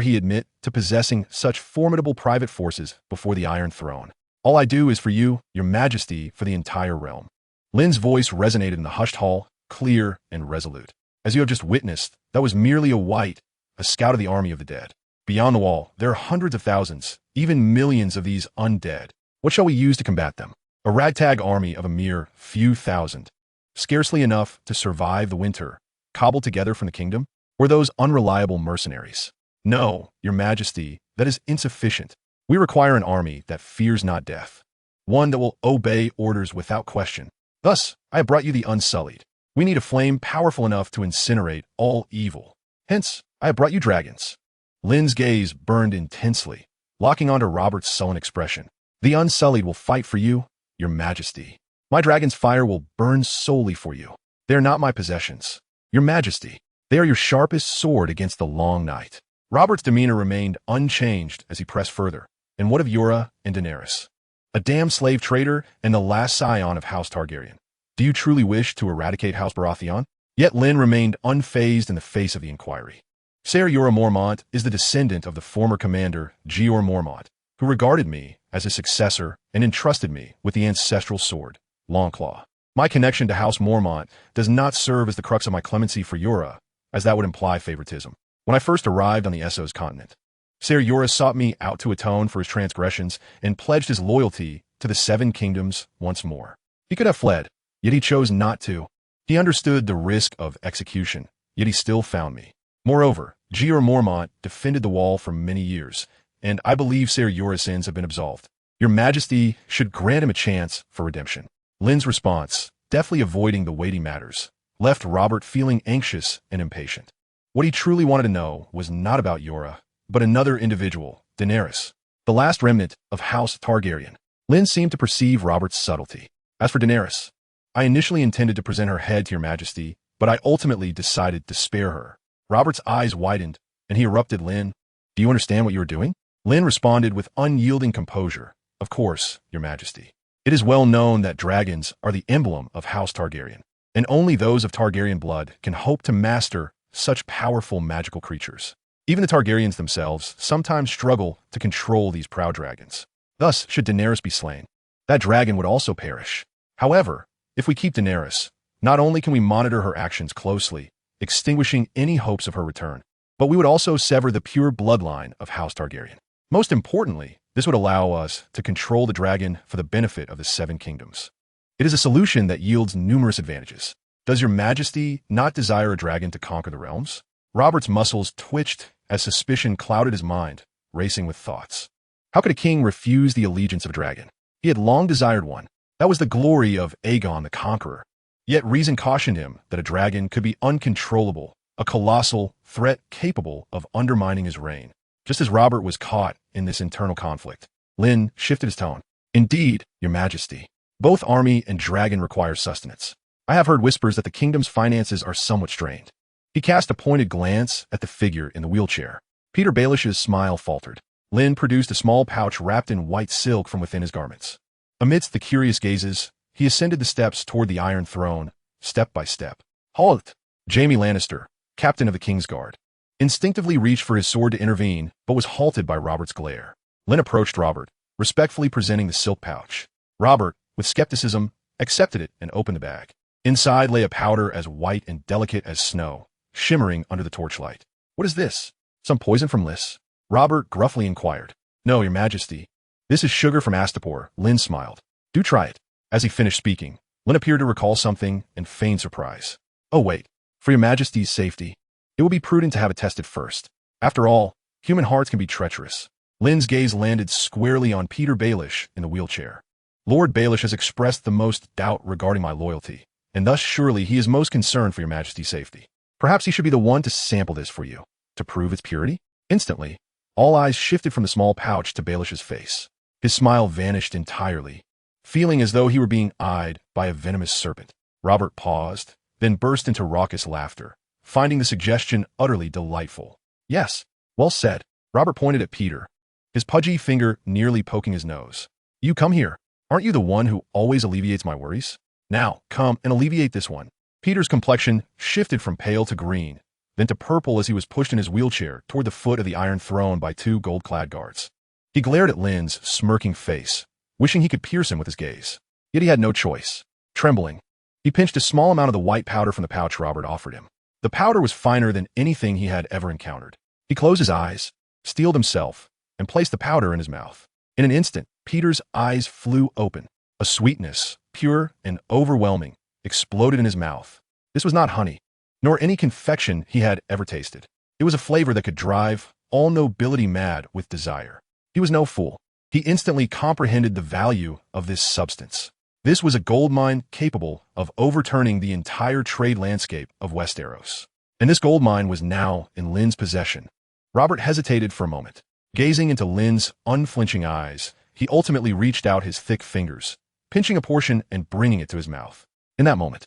he admit to possessing such formidable private forces before the Iron Throne? All I do is for you, your majesty, for the entire realm. Lynn's voice resonated in the hushed hall, clear and resolute. As you have just witnessed, that was merely a wight, a scout of the army of the dead. Beyond the wall, there are hundreds of thousands, even millions of these undead. What shall we use to combat them? A ragtag army of a mere few thousand, scarcely enough to survive the winter, cobbled together from the kingdom? Or those unreliable mercenaries? No, your majesty, that is insufficient. We require an army that fears not death, one that will obey orders without question. Thus, I have brought you the Unsullied. We need a flame powerful enough to incinerate all evil. Hence, I have brought you dragons. Lynn's gaze burned intensely, locking onto Robert's sullen expression. The Unsullied will fight for you, your majesty. My dragon's fire will burn solely for you. They are not my possessions. Your majesty, they are your sharpest sword against the long night. Robert's demeanor remained unchanged as he pressed further. And what of Yora and Daenerys? A damn slave trader and the last scion of House Targaryen. Do you truly wish to eradicate House Baratheon? Yet Lynn remained unfazed in the face of the inquiry. Ser Jorah Mormont is the descendant of the former commander Jeor Mormont, who regarded me as his successor and entrusted me with the ancestral sword, Longclaw. My connection to House Mormont does not serve as the crux of my clemency for Jorah, as that would imply favoritism. When I first arrived on the Essos continent, Ser Jorah sought me out to atone for his transgressions and pledged his loyalty to the Seven Kingdoms once more. He could have fled, yet he chose not to. He understood the risk of execution, yet he still found me. Moreover, Jeor Mormont defended the wall for many years, and I believe Ser Jorah's sins have been absolved. Your majesty should grant him a chance for redemption. Lynn's response, deftly avoiding the weighty matters, left Robert feeling anxious and impatient. What he truly wanted to know was not about Jorah, but another individual, Daenerys, the last remnant of House Targaryen. Lynn seemed to perceive Robert's subtlety. As for Daenerys, I initially intended to present her head to your majesty, but I ultimately decided to spare her. Robert's eyes widened, and he erupted, "Lynn, do you understand what you are doing?" Lynn responded with unyielding composure, "Of course, Your Majesty. It is well known that dragons are the emblem of House Targaryen, and only those of Targaryen blood can hope to master such powerful magical creatures. Even the Targaryens themselves sometimes struggle to control these proud dragons. Thus, should Daenerys be slain, that dragon would also perish. However, if we keep Daenerys, not only can we monitor her actions closely, extinguishing any hopes of her return, but we would also sever the pure bloodline of House Targaryen. Most importantly, this would allow us to control the dragon for the benefit of the Seven Kingdoms. It is a solution that yields numerous advantages. Does Your Majesty not desire a dragon to conquer the realms?" Robert's muscles twitched as suspicion clouded his mind, racing with thoughts. How could a king refuse the allegiance of a dragon? He had long desired one. That was the glory of Aegon the Conqueror. Yet reason cautioned him that a dragon could be uncontrollable, a colossal threat capable of undermining his reign. Just as Robert was caught in this internal conflict, Lynn shifted his tone. "Indeed, Your Majesty. Both army and dragon require sustenance. I have heard whispers that the kingdom's finances are somewhat strained." He cast a pointed glance at the figure in the wheelchair. Peter Baelish's smile faltered. Lynn produced a small pouch wrapped in white silk from within his garments. Amidst the curious gazes, he ascended the steps toward the Iron Throne, step by step. "Halt!" Jaime Lannister, captain of the Kingsguard, instinctively reached for his sword to intervene, but was halted by Robert's glare. Lynn approached Robert, respectfully presenting the silk pouch. Robert, with skepticism, accepted it and opened the bag. Inside lay a powder as white and delicate as snow, shimmering under the torchlight. "What is this? Some poison from Lys?" Robert gruffly inquired. "No, Your Majesty. This is sugar from Astapor." Lynn smiled. "Do try it." As he finished speaking, Lynn appeared to recall something and feigned surprise. "Oh wait, for Your Majesty's safety, it will be prudent to have it tested first. After all, human hearts can be treacherous." Lynn's gaze landed squarely on Peter Baelish in the wheelchair. "Lord Baelish has expressed the most doubt regarding my loyalty, and thus surely he is most concerned for Your Majesty's safety. Perhaps he should be the one to sample this for you, to prove its purity." Instantly, all eyes shifted from the small pouch to Baelish's face. His smile vanished entirely, feeling as though he were being eyed by a venomous serpent. Robert paused, then burst into raucous laughter, finding the suggestion utterly delightful. "Yes, well said." Robert pointed at Peter, his pudgy finger nearly poking his nose. "You come here. Aren't you the one who always alleviates my worries? Now, come and alleviate this one." Peter's complexion shifted from pale to green, then to purple as he was pushed in his wheelchair toward the foot of the Iron Throne by two gold-clad guards. He glared at Lynn's smirking face, wishing he could pierce him with his gaze. Yet he had no choice. Trembling, he pinched a small amount of the white powder from the pouch Robert offered him. The powder was finer than anything he had ever encountered. He closed his eyes, steeled himself, and placed the powder in his mouth. In an instant, Peter's eyes flew open. A sweetness, pure and overwhelming, exploded in his mouth. This was not honey, nor any confection he had ever tasted. It was a flavor that could drive all nobility mad with desire. He was no fool. He instantly comprehended the value of this substance. This was a gold mine capable of overturning the entire trade landscape of Westeros. And this gold mine was now in Lynn's possession. Robert hesitated for a moment. Gazing into Lynn's unflinching eyes, he ultimately reached out his thick fingers, pinching a portion and bringing it to his mouth. In that moment,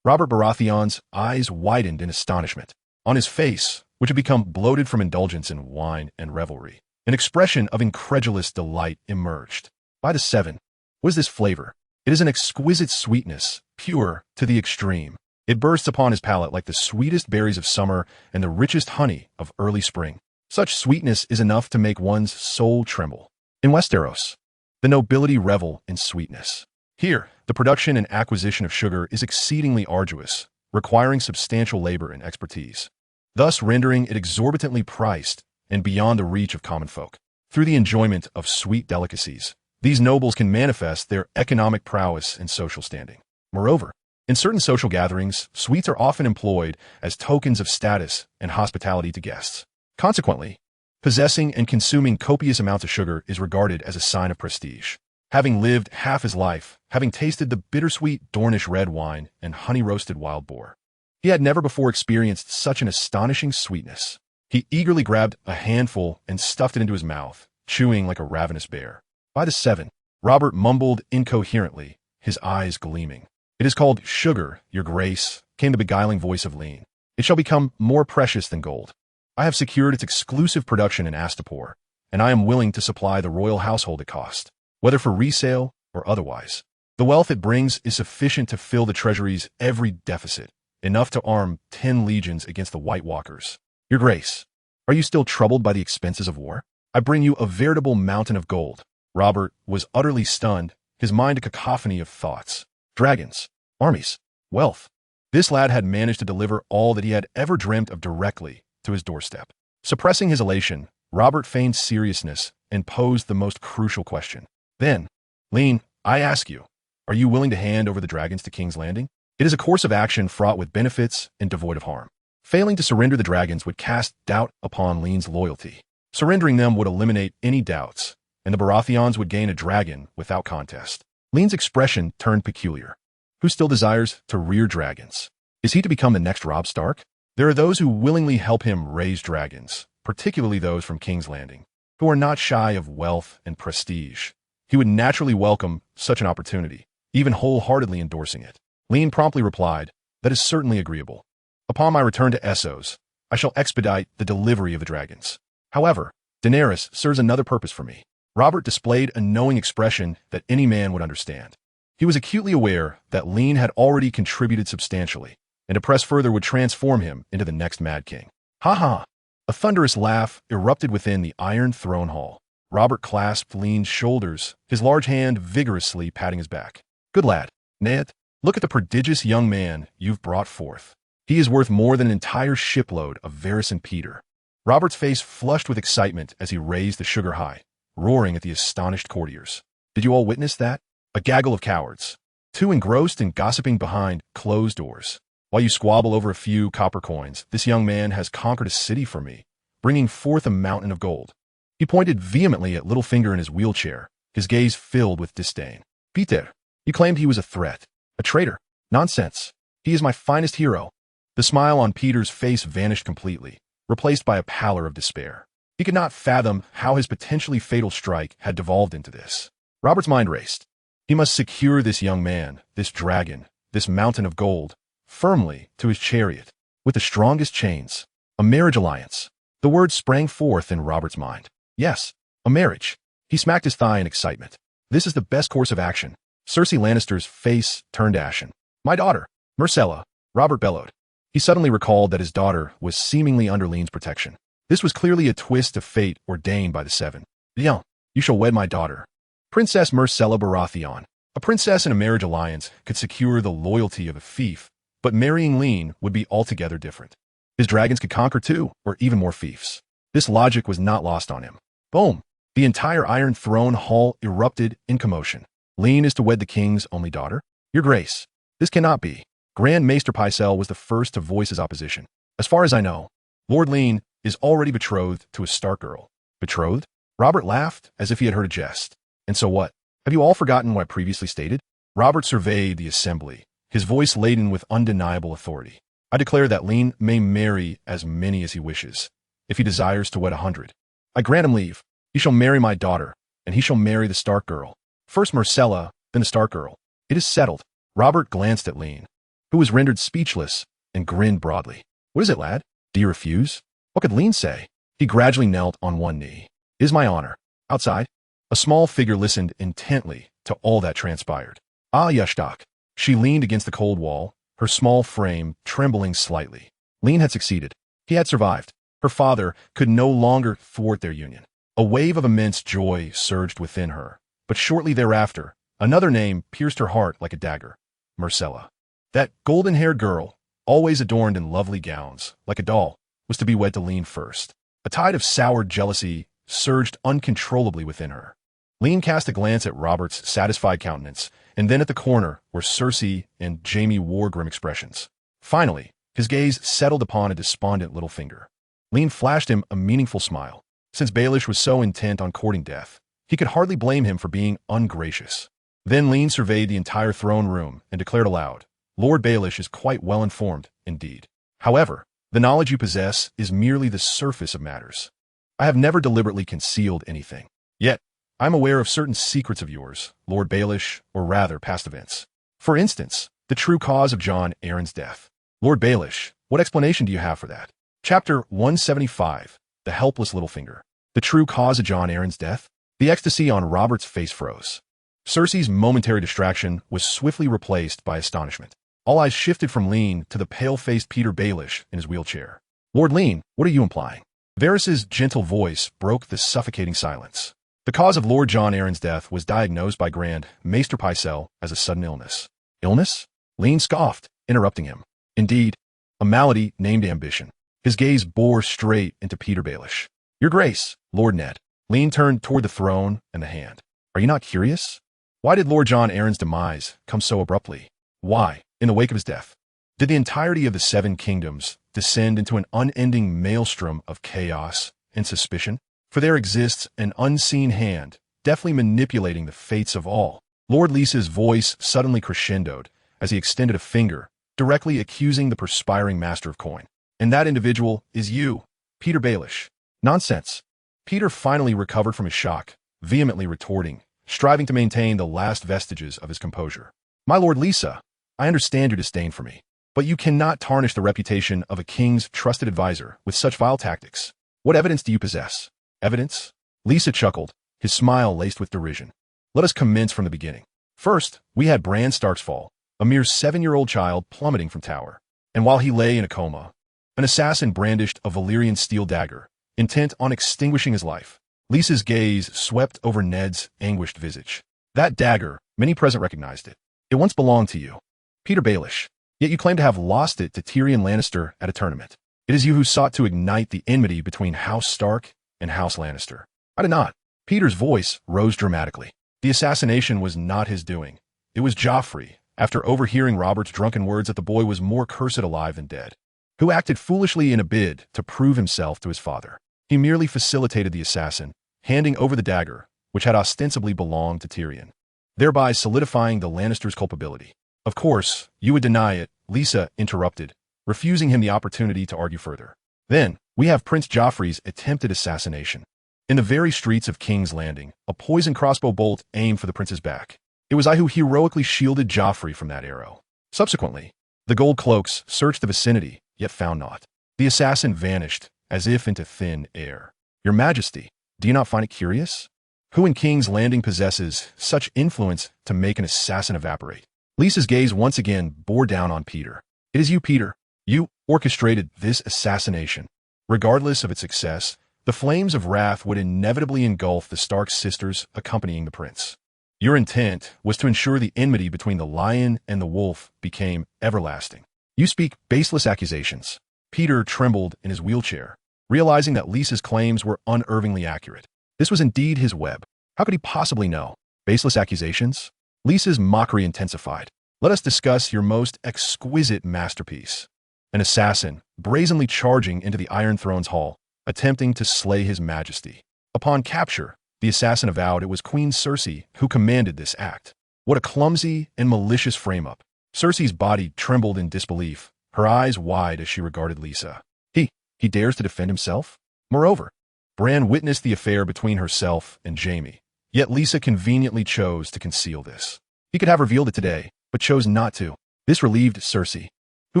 Robert Baratheon's eyes widened in astonishment. On his face, which had become bloated from indulgence in wine and revelry, an expression of incredulous delight emerged. By the seven, what is this flavor? It is an exquisite sweetness, pure to the extreme. It bursts upon his palate like the sweetest berries of summer and the richest honey of early spring. Such sweetness is enough to make one's soul tremble. In Westeros, the nobility revel in sweetness. Here, the production and acquisition of sugar is exceedingly arduous, requiring substantial labor and expertise, thus rendering it exorbitantly priced and beyond the reach of common folk. Through the enjoyment of sweet delicacies, these nobles can manifest their economic prowess and social standing. Moreover, in certain social gatherings, sweets are often employed as tokens of status and hospitality to guests. Consequently, possessing and consuming copious amounts of sugar is regarded as a sign of prestige. Having lived half his life, having tasted the bittersweet Dornish red wine and honey-roasted wild boar, he had never before experienced such an astonishing sweetness. He eagerly grabbed a handful and stuffed it into his mouth, chewing like a ravenous bear. By the seven, Robert mumbled incoherently, his eyes gleaming. "It is called sugar, your grace," came the beguiling voice of Lynn. "It shall become more precious than gold. I have secured its exclusive production in Astapor, and I am willing to supply the royal household at cost, whether for resale or otherwise. The wealth it brings is sufficient to fill the treasury's every deficit, enough to arm 10 legions against the White Walkers. Your Grace, are you still troubled by the expenses of war? I bring you a veritable mountain of gold. Robert was utterly stunned, his mind a cacophony of thoughts. Dragons, armies, wealth. This lad had managed to deliver all that he had ever dreamt of directly to his doorstep. Suppressing his elation, Robert feigned seriousness and posed the most crucial question. Then, Lynn, I ask you, are you willing to hand over the dragons to King's Landing? It is a course of action fraught with benefits and devoid of harm. Failing to surrender the dragons would cast doubt upon Lynn's loyalty. Surrendering them would eliminate any doubts, and the Baratheons would gain a dragon without contest. Lynn's expression turned peculiar. Who still desires to rear dragons? Is he to become the next Robb Stark? There are those who willingly help him raise dragons, particularly those from King's Landing, who are not shy of wealth and prestige. He would naturally welcome such an opportunity, even wholeheartedly endorsing it. Lynn promptly replied, that is certainly agreeable. Upon my return to Essos, I shall expedite the delivery of the dragons. However, Daenerys serves another purpose for me. Robert displayed a knowing expression that any man would understand. He was acutely aware that Lynn had already contributed substantially, and to press further would transform him into the next Mad King. Ha ha! A thunderous laugh erupted within the Iron Throne Hall. Robert clasped Lynn's shoulders, his large hand vigorously patting his back. Good lad, Ned. Look at the prodigious young man you've brought forth. He is worth more than an entire shipload of Varys and Peter. Robert's face flushed with excitement as he raised the sugar high, roaring at the astonished courtiers. Did you all witness that? A gaggle of cowards, too engrossed in gossiping behind closed doors. While you squabble over a few copper coins, this young man has conquered a city for me, bringing forth a mountain of gold. He pointed vehemently at Littlefinger in his wheelchair, his gaze filled with disdain. Peter, you claimed he was a threat, a traitor. Nonsense. He is my finest hero. The smile on Peter's face vanished completely, replaced by a pallor of despair. He could not fathom how his potentially fatal strike had devolved into this. Robert's mind raced. He must secure this young man, this dragon, this mountain of gold, firmly to his chariot, with the strongest chains. A marriage alliance. The word sprang forth in Robert's mind. Yes, a marriage. He smacked his thigh in excitement. This is the best course of action. Cersei Lannister's face turned ashen. My daughter, Myrcella, Robert bellowed. He suddenly recalled that his daughter was seemingly under Lynn's protection. This was clearly a twist of fate ordained by the Seven. Lyon, you shall wed my daughter, Princess Myrcella Baratheon. A princess in a marriage alliance could secure the loyalty of a fief, but marrying Lynn would be altogether different. His dragons could conquer two, or even more fiefs. This logic was not lost on him. Boom! The entire Iron Throne Hall erupted in commotion. Lynn is to wed the king's only daughter? Your Grace, this cannot be. Grand Maester Pycelle was the first to voice his opposition. As far as I know, Lord Lynn is already betrothed to a Stark girl. Betrothed? Robert laughed as if he had heard a jest. And so what? Have you all forgotten what I previously stated? Robert surveyed the assembly, his voice laden with undeniable authority. I declare that Lynn may marry as many as he wishes, if he desires to wed 100. I grant him leave. He shall marry my daughter, and he shall marry the Stark girl. First Myrcella, then the Stark girl. It is settled. Robert glanced at Lynn, who was rendered speechless, and grinned broadly. What is it, lad? Do you refuse? What could Lynn say? He gradually knelt on one knee. It is my honor. Outside, a small figure listened intently to all that transpired. Ah, Yashtak. She leaned against the cold wall, her small frame trembling slightly. Lynn had succeeded. He had survived. Her father could no longer thwart their union. A wave of immense joy surged within her, but shortly thereafter, another name pierced her heart like a dagger. Myrcella. That golden-haired girl, always adorned in lovely gowns, like a doll, was to be wed to Lynn first. A tide of soured jealousy surged uncontrollably within her. Lynn cast a glance at Robert's satisfied countenance, and then at the corner where Cersei and Jaime wore grim expressions. Finally, his gaze settled upon a despondent Littlefinger. Lynn flashed him a meaningful smile. Since Baelish was so intent on courting death, he could hardly blame him for being ungracious. Then Lynn surveyed the entire throne room and declared aloud, Lord Baelish is quite well informed, indeed. However, the knowledge you possess is merely the surface of matters. I have never deliberately concealed anything. Yet, I am aware of certain secrets of yours, Lord Baelish, or rather past events. For instance, the true cause of Jon Arryn's death. Lord Baelish, what explanation do you have for that? Chapter 175. The Helpless Littlefinger. The true cause of Jon Arryn's death? The ecstasy on Robert's face froze. Cersei's momentary distraction was swiftly replaced by astonishment. All eyes shifted from Lynn to the pale-faced Peter Baelish in his wheelchair. Lord Lynn, what are you implying? Varys's gentle voice broke the suffocating silence. The cause of Lord Jon Arryn's death was diagnosed by Grand Maester Pycelle as a sudden illness. Illness? Lynn scoffed, interrupting him. Indeed, a malady named ambition. His gaze bore straight into Peter Baelish. Your Grace, Lord Ned. Lynn turned toward the throne and the hand. Are you not curious? Why did Lord Jon Arryn's demise come so abruptly? Why, in the wake of his death, did the entirety of the Seven Kingdoms descend into an unending maelstrom of chaos and suspicion? For there exists an unseen hand, deftly manipulating the fates of all. Lord Lysa's voice suddenly crescendoed as he extended a finger, directly accusing the perspiring master of coin. And that individual is you, Peter Baelish. Nonsense. Peter finally recovered from his shock, vehemently retorting, striving to maintain the last vestiges of his composure. My Lord Lysa, I understand your disdain for me, but you cannot tarnish the reputation of a king's trusted advisor with such vile tactics. What evidence do you possess? Evidence? Lysa chuckled, his smile laced with derision. Let us commence from the beginning. First, we had Bran Stark's fall, a mere 7-year-old child plummeting from tower. And while he lay in a coma, an assassin brandished a Valyrian steel dagger, intent on extinguishing his life. Lysa's gaze swept over Ned's anguished visage. That dagger, many present recognized it. It once belonged to you, Peter Baelish, yet you claim to have lost it to Tyrion Lannister at a tournament. It is you who sought to ignite the enmity between House Stark and House Lannister. I did not. Peter's voice rose dramatically. The assassination was not his doing. It was Joffrey, after overhearing Robert's drunken words that the boy was more cursed alive than dead, who acted foolishly in a bid to prove himself to his father. He merely facilitated the assassin, handing over the dagger, which had ostensibly belonged to Tyrion, thereby solidifying the Lannisters' culpability. Of course, you would deny it, Lysa interrupted, refusing him the opportunity to argue further. Then, we have Prince Joffrey's attempted assassination. In the very streets of King's Landing, a poisoned crossbow bolt aimed for the prince's back. It was I who heroically shielded Joffrey from that arrow. Subsequently, the gold cloaks searched the vicinity, yet found naught. The assassin vanished, as if into thin air. Your Majesty, do you not find it curious? Who in King's Landing possesses such influence to make an assassin evaporate? Lysa's gaze once again bore down on Peter. It is you, Peter. You orchestrated this assassination. Regardless of its success, the flames of wrath would inevitably engulf the Stark sisters accompanying the prince. Your intent was to ensure the enmity between the lion and the wolf became everlasting. You speak baseless accusations. Peter trembled in his wheelchair, realizing that Lysa's claims were unerringly accurate. This was indeed his web. How could he possibly know? Baseless accusations? Lysa's mockery intensified. Let us discuss your most exquisite masterpiece. An assassin, brazenly charging into the Iron Throne's hall, attempting to slay his majesty. Upon capture, the assassin avowed it was Queen Cersei who commanded this act. What a clumsy and malicious frame-up. Cersei's body trembled in disbelief, her eyes wide as she regarded Lysa. He dares to defend himself? Moreover, Bran witnessed the affair between herself and Jaime, yet Lysa conveniently chose to conceal this. He could have revealed it today, but chose not to. This relieved Cersei, who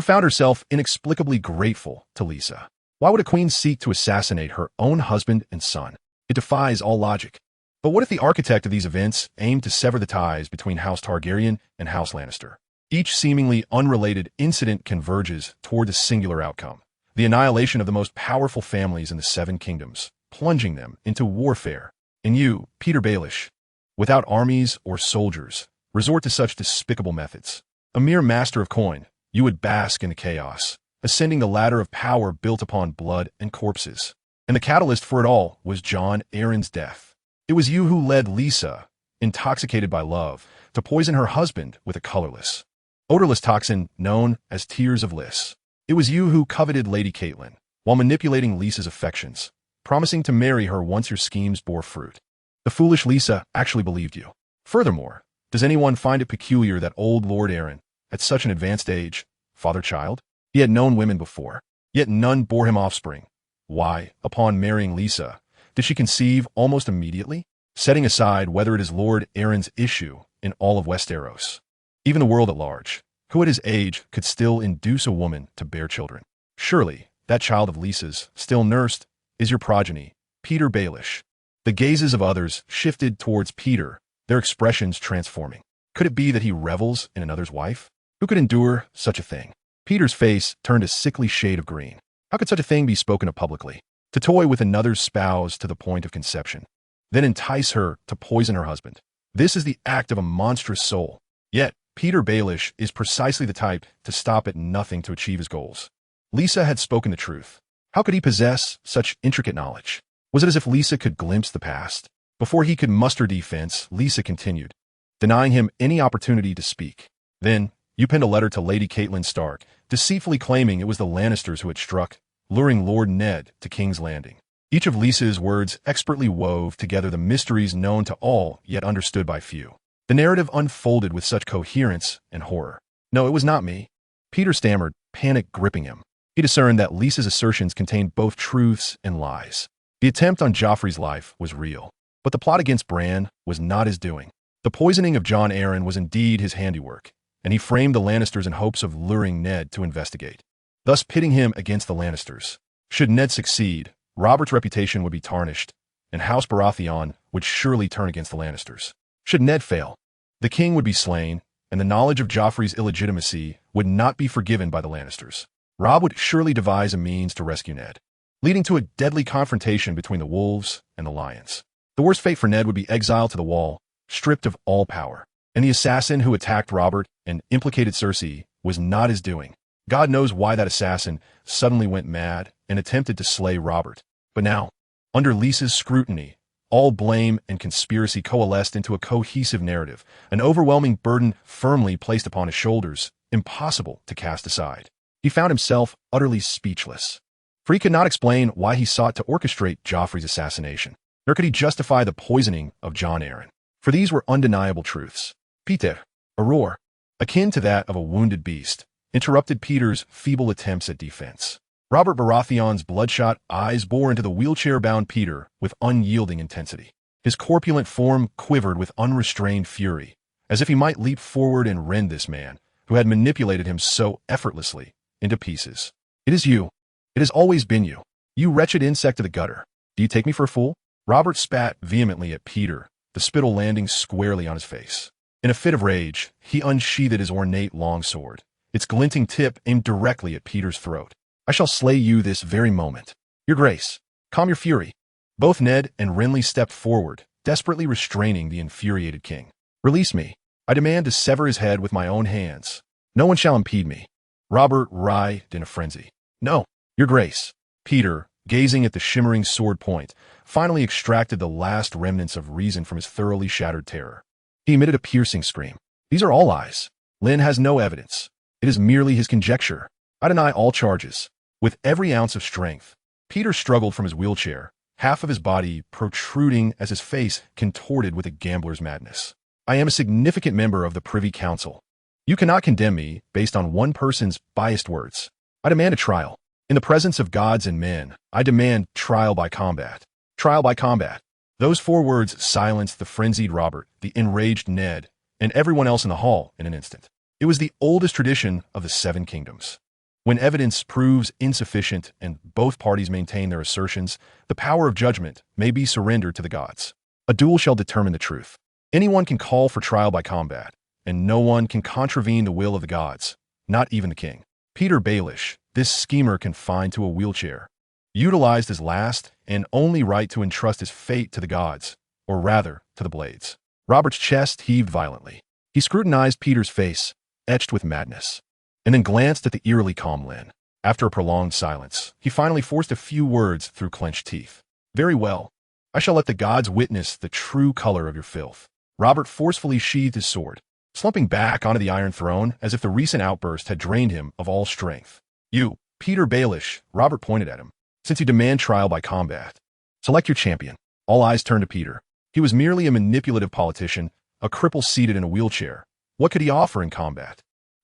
found herself inexplicably grateful to Lysa. Why would a queen seek to assassinate her own husband and son? It defies all logic. But what if the architect of these events aimed to sever the ties between House Targaryen and House Lannister? Each seemingly unrelated incident converges toward a singular outcome: the annihilation of the most powerful families in the Seven Kingdoms, plunging them into warfare. And you, Peter Baelish, without armies or soldiers, resort to such despicable methods. A mere master of coin, you would bask in the chaos, ascending the ladder of power built upon blood and corpses. And the catalyst for it all was Jon Arryn's death. It was you who led Lysa, intoxicated by love, to poison her husband with a colorless, odorless toxin known as Tears of Lys. It was you who coveted Lady Catelyn, while manipulating Lysa's affections, promising to marry her once your schemes bore fruit. The foolish Lysa actually believed you. Furthermore, does anyone find it peculiar that old Lord Arryn, at such an advanced age, father-child? He had known women before, yet none bore him offspring. Why, upon marrying Lysa, did she conceive almost immediately? Setting aside whether it is Lord Arryn's issue in all of Westeros, even the world at large, who at his age could still induce a woman to bear children? Surely, that child of Lisa's, still nursed, is your progeny, Peter Baelish. The gazes of others shifted towards Peter, their expressions transforming. Could it be that he revels in another's wife? Who could endure such a thing? Peter's face turned a sickly shade of green. How could such a thing be spoken of publicly? To toy with another's spouse to the point of conception, then entice her to poison her husband. This is the act of a monstrous soul. Yet, Peter Baelish is precisely the type to stop at nothing to achieve his goals. Lisa had spoken the truth. How could he possess such intricate knowledge? Was it as if Lisa could glimpse the past? Before he could muster defense, Lisa continued, denying him any opportunity to speak. Then, you penned a letter to Lady Catelyn Stark, deceitfully claiming it was the Lannisters who had struck, luring Lord Ned to King's Landing. Each of Lisa's words expertly wove together the mysteries known to all yet understood by few. The narrative unfolded with such coherence and horror. No, it was not me. Peter stammered, panic gripping him. He discerned that Lisa's assertions contained both truths and lies. The attempt on Joffrey's life was real, but the plot against Bran was not his doing. The poisoning of Jon Arryn was indeed his handiwork, and he framed the Lannisters in hopes of luring Ned to investigate, thus pitting him against the Lannisters. Should Ned succeed, Robert's reputation would be tarnished, and House Baratheon would surely turn against the Lannisters. Should Ned fail, the king would be slain, and the knowledge of Joffrey's illegitimacy would not be forgiven by the Lannisters. Robb would surely devise a means to rescue Ned, leading to a deadly confrontation between the wolves and the lions. The worst fate for Ned would be exile to the Wall, stripped of all power. And the assassin who attacked Robert and implicated Cersei was not his doing. God knows why that assassin suddenly went mad and attempted to slay Robert. But now, under Lisa's scrutiny, all blame and conspiracy coalesced into a cohesive narrative, an overwhelming burden firmly placed upon his shoulders, impossible to cast aside. He found himself utterly speechless, for he could not explain why he sought to orchestrate Joffrey's assassination, nor could he justify the poisoning of Jon Arryn. For these were undeniable truths. Peter, a roar, akin to that of a wounded beast, interrupted Peter's feeble attempts at defense. Robert Baratheon's bloodshot eyes bore into the wheelchair-bound Peter with unyielding intensity. His corpulent form quivered with unrestrained fury, as if he might leap forward and rend this man, who had manipulated him so effortlessly, into pieces. It is you. It has always been you. You wretched insect of the gutter. Do you take me for a fool? Robert spat vehemently at Peter, the spittle landing squarely on his face. In a fit of rage, he unsheathed his ornate longsword, its glinting tip aimed directly at Peter's throat. I shall slay you this very moment. Your Grace, calm your fury. Both Ned and Renly stepped forward, desperately restraining the infuriated king. Release me. I demand to sever his head with my own hands. No one shall impede me. Robert writhed in a frenzy. No, Your Grace. Peter, gazing at the shimmering sword point, finally extracted the last remnants of reason from his thoroughly shattered terror. He emitted a piercing scream. These are all lies. Lynn has no evidence. It is merely his conjecture. I deny all charges. With every ounce of strength, Peter struggled from his wheelchair, half of his body protruding as his face contorted with a gambler's madness. I am a significant member of the Privy Council. You cannot condemn me based on one person's biased words. I demand a trial. In the presence of gods and men, I demand trial by combat. Trial by combat. Those 4 words silenced the frenzied Robert, the enraged Ned, and everyone else in the hall in an instant. It was the oldest tradition of the 7 kingdoms. When evidence proves insufficient and both parties maintain their assertions, the power of judgment may be surrendered to the gods. A duel shall determine the truth. Anyone can call for trial by combat, and no one can contravene the will of the gods, not even the king. Peter Baelish, this schemer confined to a wheelchair, utilized his last and only right to entrust his fate to the gods, or rather, to the blades. Robert's chest heaved violently. He scrutinized Peter's face, etched with madness, and then glanced at the eerily calm Lynn. After a prolonged silence, he finally forced a few words through clenched teeth. Very well. I shall let the gods witness the true color of your filth. Robert forcefully sheathed his sword, slumping back onto the Iron Throne as if the recent outburst had drained him of all strength. You, Peter Baelish, Robert pointed at him. Since you demand trial by combat, select your champion. All eyes turned to Peter. He was merely a manipulative politician, a cripple seated in a wheelchair. What could he offer in combat?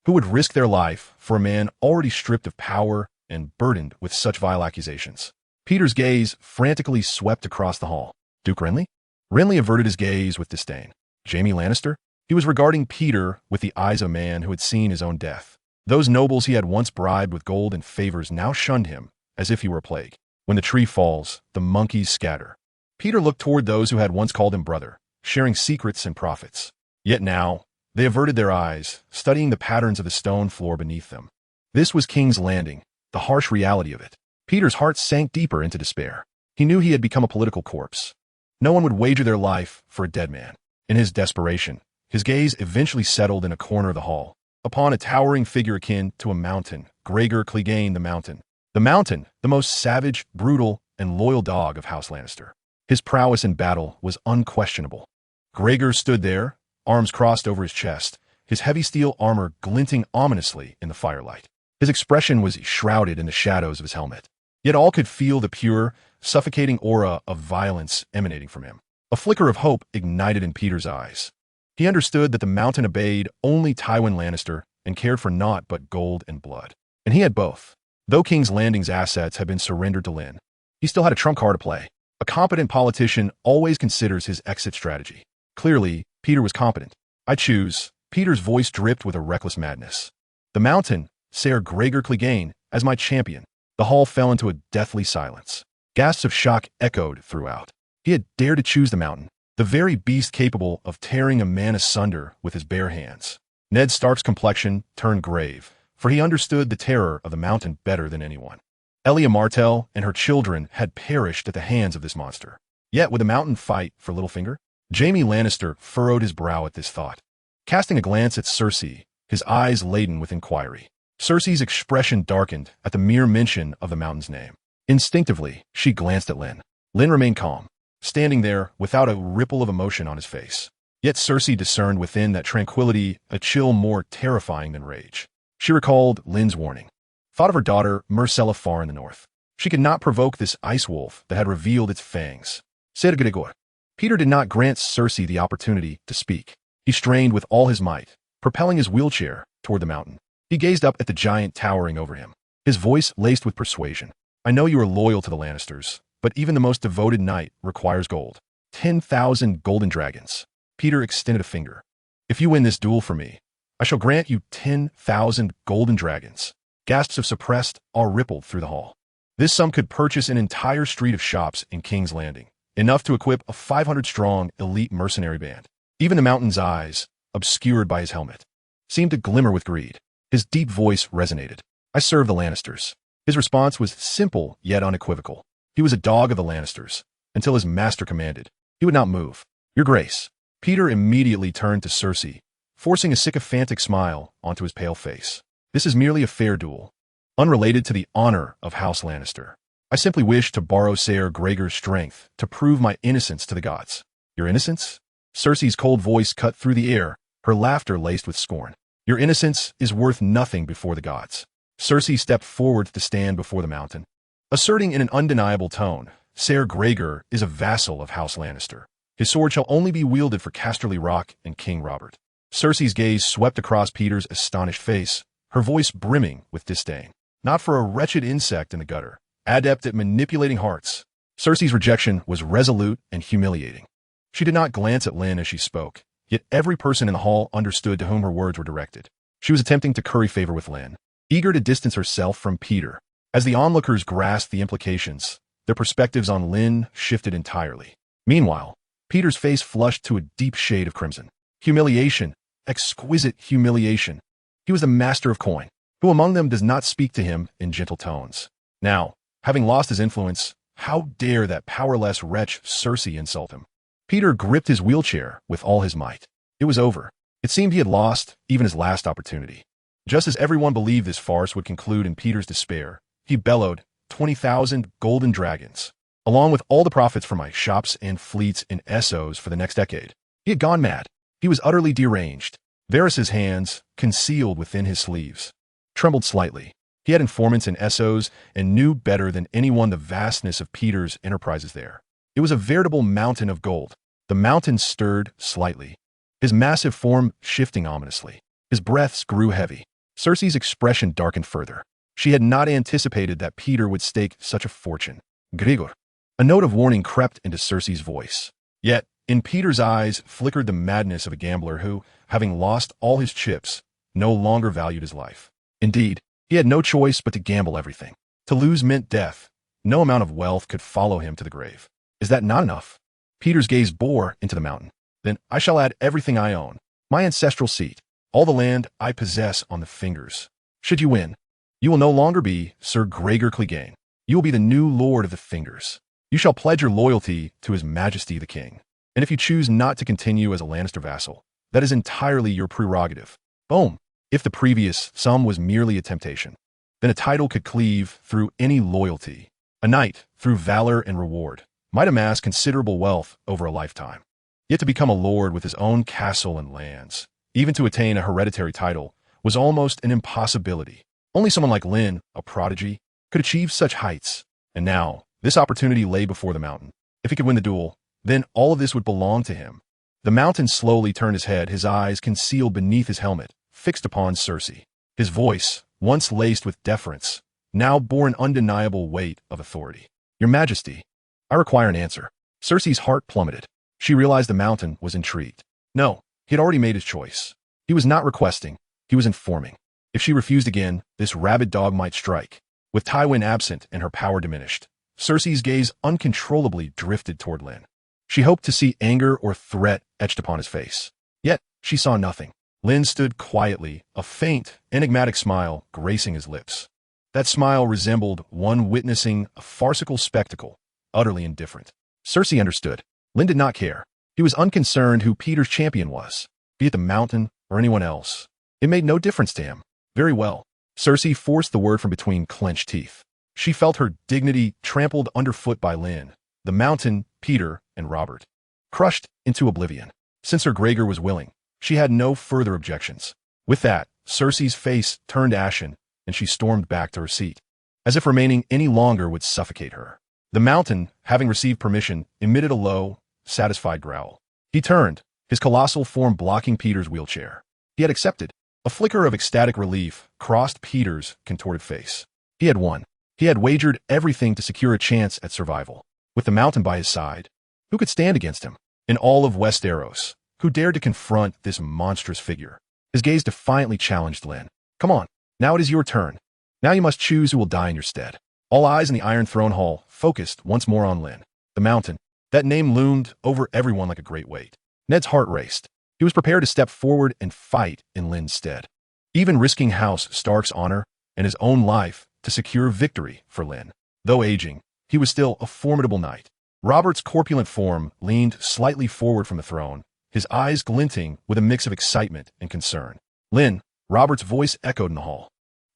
Who would risk their life for a man already stripped of power and burdened with such vile accusations? Peter's gaze frantically swept across the hall. Duke Renly? Renly averted his gaze with disdain. Jaime Lannister? He was regarding Peter with the eyes of a man who had seen his own death. Those nobles he had once bribed with gold and favors now shunned him, as if he were a plague. When the tree falls, the monkeys scatter. Peter looked toward those who had once called him brother, sharing secrets and profits. Yet now, they averted their eyes, studying the patterns of the stone floor beneath them. This was King's Landing, the harsh reality of it. Peter's heart sank deeper into despair. He knew he had become a political corpse. No one would wager their life for a dead man. In his desperation, his gaze eventually settled in a corner of the hall, upon a towering figure akin to a mountain, Gregor Clegane the Mountain. The Mountain, the most savage, brutal, and loyal dog of House Lannister. His prowess in battle was unquestionable. Gregor stood there, arms crossed over his chest, his heavy steel armor glinting ominously in the firelight. His expression was shrouded in the shadows of his helmet. Yet all could feel the pure, suffocating aura of violence emanating from him. A flicker of hope ignited in Peter's eyes. He understood that the Mountain obeyed only Tywin Lannister and cared for naught but gold and blood. And he had both. Though King's Landing's assets had been surrendered to Lynn, he still had a trump card to play. A competent politician always considers his exit strategy. Clearly, Peter was competent. I choose. Peter's voice dripped with a reckless madness. The Mountain, Ser Gregor Clegane, as my champion. The hall fell into a deathly silence. Gasps of shock echoed throughout. He had dared to choose the Mountain, the very beast capable of tearing a man asunder with his bare hands. Ned Stark's complexion turned grave, for he understood the terror of the Mountain better than anyone. Elia Martell and her children had perished at the hands of this monster. Yet would the Mountain fight for Littlefinger? Jaime Lannister furrowed his brow at this thought. Casting a glance at Cersei, his eyes laden with inquiry. Cersei's expression darkened at the mere mention of the Mountain's name. Instinctively, she glanced at Lynn. Lynn remained calm, standing there without a ripple of emotion on his face. Yet Cersei discerned within that tranquility a chill more terrifying than rage. She recalled Lynn's warning. Thought of her daughter, Myrcella, far in the north. She could not provoke this ice wolf that had revealed its fangs. Ser Gregor. Peter did not grant Cersei the opportunity to speak. He strained with all his might, propelling his wheelchair toward the Mountain. He gazed up at the giant towering over him, his voice laced with persuasion. I know you are loyal to the Lannisters, but even the most devoted knight requires gold. 10,000 golden dragons. Peter extended a finger. If you win this duel for me, I shall grant you 10,000 golden dragons. Gasps of suppressed awe rippled through the hall. This sum could purchase an entire street of shops in King's Landing, enough to equip a 500-strong elite mercenary band. Even the Mountain's eyes, obscured by his helmet, seemed to glimmer with greed. His deep voice resonated. I serve the Lannisters. His response was simple yet unequivocal. He was a dog of the Lannisters, until his master commanded. He would not move. Your Grace. Peter immediately turned to Cersei, forcing a sycophantic smile onto his pale face. This is merely a fair duel, unrelated to the honor of House Lannister. I simply wish to borrow Ser Gregor's strength to prove my innocence to the gods. Your innocence? Cersei's cold voice cut through the air, her laughter laced with scorn. Your innocence is worth nothing before the gods. Cersei stepped forward to stand before the Mountain, asserting in an undeniable tone, Ser Gregor is a vassal of House Lannister. His sword shall only be wielded for Casterly Rock and King Robert. Cersei's gaze swept across Peter's astonished face, her voice brimming with disdain. Not for a wretched insect in the gutter, adept at manipulating hearts. Cersei's rejection was resolute and humiliating. She did not glance at Lynn as she spoke, yet every person in the hall understood to whom her words were directed. She was attempting to curry favor with Lynn, eager to distance herself from Peter. As the onlookers grasped the implications, their perspectives on Lynn shifted entirely. Meanwhile, Peter's face flushed to a deep shade of crimson. Humiliation, exquisite humiliation. He was the master of coin. Who among them does not speak to him in gentle tones? Now, having lost his influence, how dare that powerless wretch Cersei insult him? Peter gripped his wheelchair with all his might. It was over. It seemed he had lost even his last opportunity. Just as everyone believed this farce would conclude in Peter's despair, he bellowed, 20,000 golden dragons, along with all the profits from my shops and fleets in Essos for the next decade. He had gone mad. He was utterly deranged. Varys's hands, concealed within his sleeves, trembled slightly. He had informants in Essos and knew better than anyone the vastness of Peter's enterprises there. It was a veritable mountain of gold. The mountain stirred slightly, his massive form shifting ominously. His breaths grew heavy. Cersei's expression darkened further. She had not anticipated that Peter would stake such a fortune. Gregor. A note of warning crept into Cersei's voice. Yet, in Peter's eyes flickered the madness of a gambler who, having lost all his chips, no longer valued his life. Indeed, he had no choice but to gamble everything. To lose meant death. No amount of wealth could follow him to the grave. Is that not enough? Peter's gaze bore into the mountain. Then I shall add everything I own. My ancestral seat. All the land I possess on the fingers. Should you win, you will no longer be Sir Gregor Clegane. You will be the new Lord of the Fingers. You shall pledge your loyalty to His Majesty the King. And if you choose not to continue as a Lannister vassal, that is entirely your prerogative. Boom. If the previous sum was merely a temptation, then a title could cleave through any loyalty. A knight, through valor and reward, might amass considerable wealth over a lifetime. Yet to become a lord with his own castle and lands, even to attain a hereditary title, was almost an impossibility. Only someone like Lynn, a prodigy, could achieve such heights. And now, this opportunity lay before the mountain. If he could win the duel, then all of this would belong to him. The mountain slowly turned his head, his eyes concealed beneath his helmet, fixed upon Cersei. His voice, once laced with deference, now bore an undeniable weight of authority. Your Majesty, I require an answer. Cersei's heart plummeted. She realized the mountain was intrigued. No, he had already made his choice. He was not requesting, he was informing. If she refused again, this rabid dog might strike. With Tywin absent and her power diminished, Cersei's gaze uncontrollably drifted toward Lynn. She hoped to see anger or threat etched upon his face. Yet, she saw nothing. Lynn stood quietly, a faint, enigmatic smile gracing his lips. That smile resembled one witnessing a farcical spectacle, utterly indifferent. Cersei understood. Lynn did not care. He was unconcerned who Peter's champion was, be it the mountain or anyone else. It made no difference to him. Very well. Cersei forced the word from between clenched teeth. She felt her dignity trampled underfoot by Lynn, the mountain, Peter, and Robert. Crushed into oblivion. Since Sir Gregor was willing, she had no further objections. With that, Cersei's face turned ashen, and she stormed back to her seat, as if remaining any longer would suffocate her. The mountain, having received permission, emitted a low, satisfied growl. He turned, his colossal form blocking Peter's wheelchair. He had accepted. A flicker of ecstatic relief crossed Peter's contorted face. He had won. He had wagered everything to secure a chance at survival. With the mountain by his side, who could stand against him? In all of Westeros, who dared to confront this monstrous figure? His gaze defiantly challenged Lynn. Come on, now it is your turn. Now you must choose who will die in your stead. All eyes in the Iron Throne Hall focused once more on Lynn. The mountain. That name loomed over everyone like a great weight. Ned's heart raced. He was prepared to step forward and fight in Lynn's stead, even risking House Stark's honor and his own life to secure victory for Lynn. Though aging, he was still a formidable knight. Robert's corpulent form leaned slightly forward from the throne, his eyes glinting with a mix of excitement and concern. Lynn, Robert's voice echoed in the hall.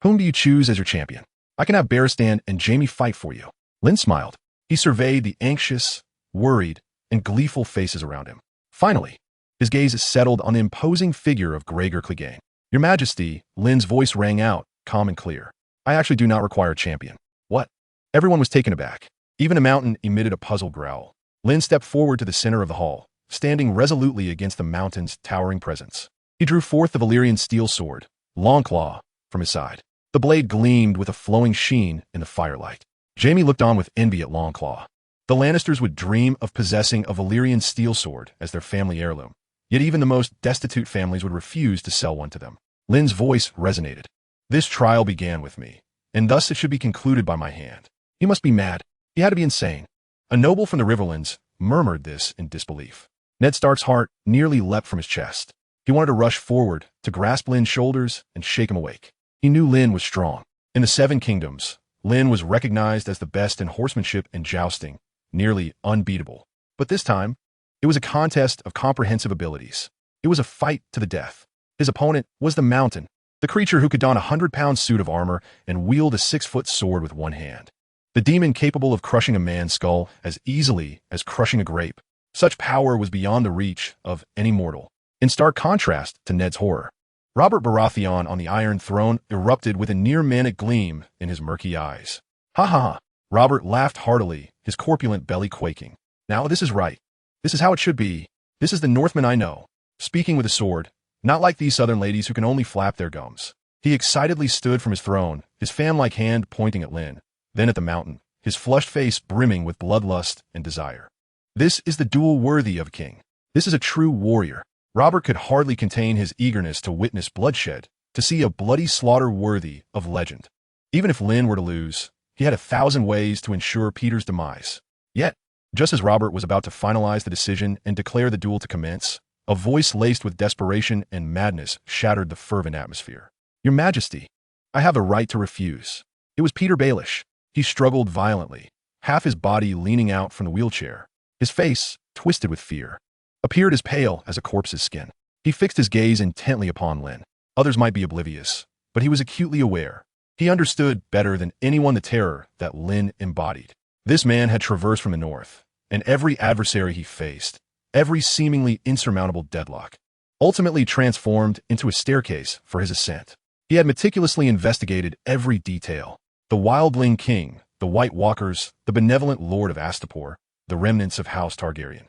Whom do you choose as your champion? I can have Barristan and Jaime fight for you. Lynn smiled. He surveyed the anxious, worried, and gleeful faces around him. Finally, his gaze settled on the imposing figure of Gregor Clegane. Your Majesty, Lynn's voice rang out, calm and clear. I actually do not require a champion. What? Everyone was taken aback. Even the mountain emitted a puzzled growl. Lynn stepped forward to the center of the hall, standing resolutely against the mountain's towering presence. He drew forth the Valyrian steel sword, Longclaw, from his side. The blade gleamed with a flowing sheen in the firelight. Jaime looked on with envy at Longclaw. The Lannisters would dream of possessing a Valyrian steel sword as their family heirloom. Yet even the most destitute families would refuse to sell one to them. Lynn's voice resonated. This trial began with me, and thus it should be concluded by my hand. He must be mad. He had to be insane. A noble from the Riverlands murmured this in disbelief. Ned Stark's heart nearly leapt from his chest. He wanted to rush forward, to grasp Lynn's shoulders and shake him awake. He knew Lynn was strong. In the Seven Kingdoms, Lynn was recognized as the best in horsemanship and jousting, nearly unbeatable. But this time, it was a contest of comprehensive abilities. It was a fight to the death. His opponent was the mountain, the creature who could don a 100-pound suit of armor and wield a 6-foot sword with one hand. The demon capable of crushing a man's skull as easily as crushing a grape. Such power was beyond the reach of any mortal, in stark contrast to Ned's horror. Robert Baratheon on the Iron Throne erupted with a near-manic gleam in his murky eyes. Ha ha ha! Robert laughed heartily, his corpulent belly quaking. Now this is right. This is how it should be. This is the Northman I know, speaking with a sword, not like these southern ladies who can only flap their gums. He excitedly stood from his throne, his fan-like hand pointing at Lynn, then at the mountain, his flushed face brimming with bloodlust and desire. This is the duel worthy of a king. This is a true warrior. Robert could hardly contain his eagerness to witness bloodshed, to see a bloody slaughter worthy of legend. Even if Lynn were to lose, He had 1,000 ways to ensure Peter's demise. Yet, just as Robert was about to finalize the decision and declare the duel to commence, a voice laced with desperation and madness shattered the fervent atmosphere. "Your Majesty, I have a right to refuse." It was Peter Baelish. He struggled violently, half his body leaning out from the wheelchair. His face, twisted with fear, appeared as pale as a corpse's skin. He fixed his gaze intently upon Lynn. Others might be oblivious, but he was acutely aware. He understood better than anyone the terror that Lynn embodied. This man had traversed from the north, and every adversary he faced, every seemingly insurmountable deadlock, ultimately transformed into a staircase for his ascent. He had meticulously investigated every detail. The wildling king, the White Walkers, the benevolent lord of Astapor, the remnants of House Targaryen.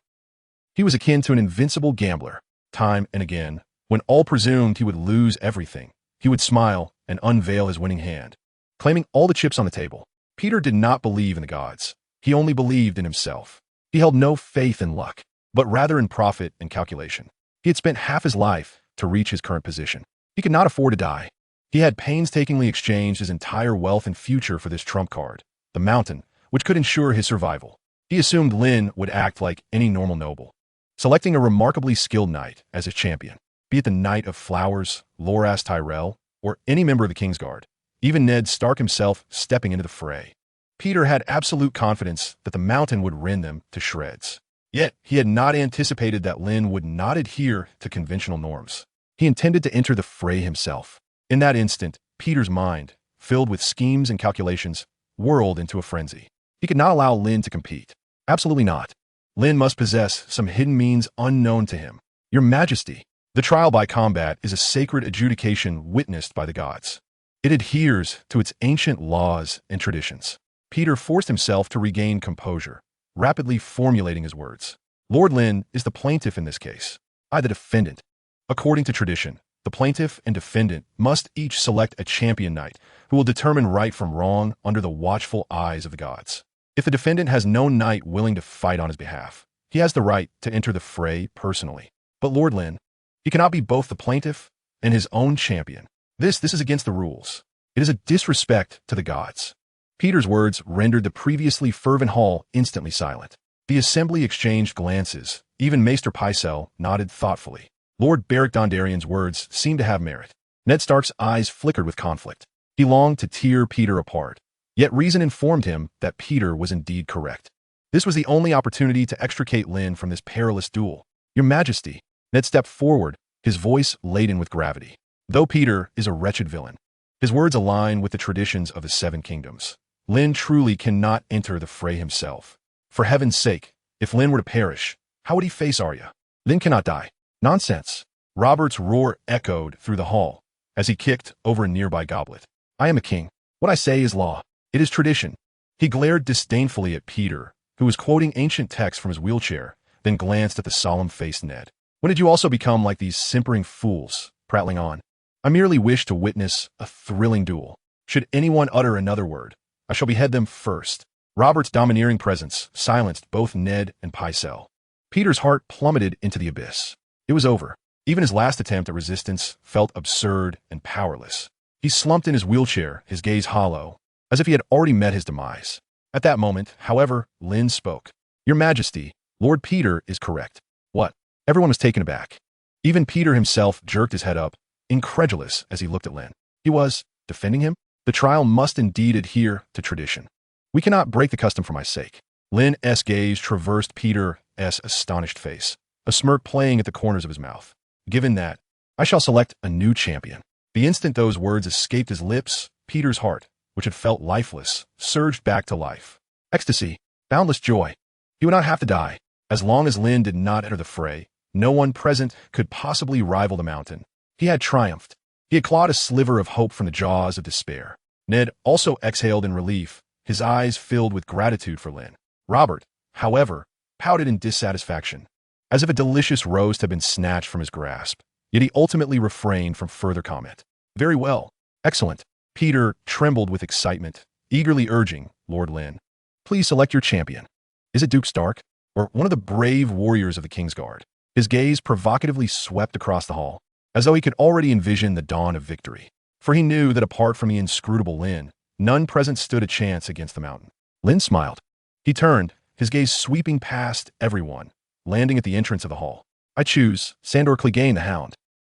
He was akin to an invincible gambler. Time and again, when all presumed he would lose everything, he would smile and unveil his winning hand, claiming all the chips on the table. Peter did not believe in the gods. He only believed in himself. He held no faith in luck, but rather in profit and calculation. He had spent half his life to reach his current position. He could not afford to die. He had painstakingly exchanged his entire wealth and future for this trump card, the mountain, which could ensure his survival. He assumed Lynn would act like any normal noble, selecting a remarkably skilled knight as his champion, be it the Knight of Flowers, Loras Tyrell, or any member of the Kingsguard, even Ned Stark himself stepping into the fray. Peter had absolute confidence that the mountain would rend them to shreds. Yet, he had not anticipated that Lynn would not adhere to conventional norms. He intended to enter the fray himself. In that instant, Peter's mind, filled with schemes and calculations, whirled into a frenzy. He could not allow Lynn to compete. Absolutely not. Lynn must possess some hidden means unknown to him. Your Majesty, the trial by combat is a sacred adjudication witnessed by the gods. It adheres to its ancient laws and traditions. Peter forced himself to regain composure, rapidly formulating his words. Lord Lynn is the plaintiff in this case. I the defendant. According to tradition, the plaintiff and defendant must each select a champion knight who will determine right from wrong under the watchful eyes of the gods. If the defendant has no knight willing to fight on his behalf, he has the right to enter the fray personally. But Lord Lynn, he cannot be both the plaintiff and his own champion. This is against the rules. It is a disrespect to the gods. Peter's words rendered the previously fervent hall instantly silent. The assembly exchanged glances. Even Maester Pycelle nodded thoughtfully. Lord Beric Dondarrion's words seemed to have merit. Ned Stark's eyes flickered with conflict. He longed to tear Peter apart. Yet reason informed him that Peter was indeed correct. This was the only opportunity to extricate Lynn from this perilous duel. Your Majesty. Ned stepped forward, his voice laden with gravity. Though Peter is a wretched villain, his words align with the traditions of the Seven Kingdoms. Lynn truly cannot enter the fray himself. For heaven's sake, if Lynn were to perish, how would he face Arya? Lynn cannot die. Nonsense. Robert's roar echoed through the hall as he kicked over a nearby goblet. I am a king. What I say is law. It is tradition. He glared disdainfully at Peter, who was quoting ancient texts from his wheelchair, then glanced at the solemn-faced Ned. When did you also become like these simpering fools, prattling on? I merely wish to witness a thrilling duel. Should anyone utter another word, I shall behead them first. Robert's domineering presence silenced both Ned and Pycelle. Peter's heart plummeted into the abyss. It was over. Even his last attempt at resistance felt absurd and powerless. He slumped in his wheelchair, his gaze hollow, as if he had already met his demise. At that moment, however, Lynn spoke. Your Majesty, Lord Peter is correct. What? Everyone was taken aback. Even Peter himself jerked his head up, incredulous as he looked at Lynn. He was defending him? The trial must indeed adhere to tradition. We cannot break the custom for my sake. Lynn's gaze traversed Peter's astonished face, a smirk playing at the corners of his mouth. Given that, I shall select a new champion. The instant those words escaped his lips, Peter's heart, which had felt lifeless, surged back to life. Ecstasy, boundless joy. He would not have to die. As long as Lynn did not enter the fray, no one present could possibly rival the mountain. He had triumphed. He had clawed a sliver of hope from the jaws of despair. Ned also exhaled in relief, his eyes filled with gratitude for Lynn. Robert, however, pouted in dissatisfaction, as if a delicious roast had been snatched from his grasp. Yet he ultimately refrained from further comment. Very well. Excellent. Peter trembled with excitement, eagerly urging Lord Lynn, please select your champion. Is it Duke Stark, or one of the brave warriors of the Kingsguard? His gaze provocatively swept across the hall, as though he could already envision the dawn of victory. For he knew that apart from the inscrutable Lynn, None present stood a chance against the mountain. Lynn smiled. He turned, his gaze sweeping past everyone, landing at the entrance of the hall. I choose Sandor Clegane the Hound.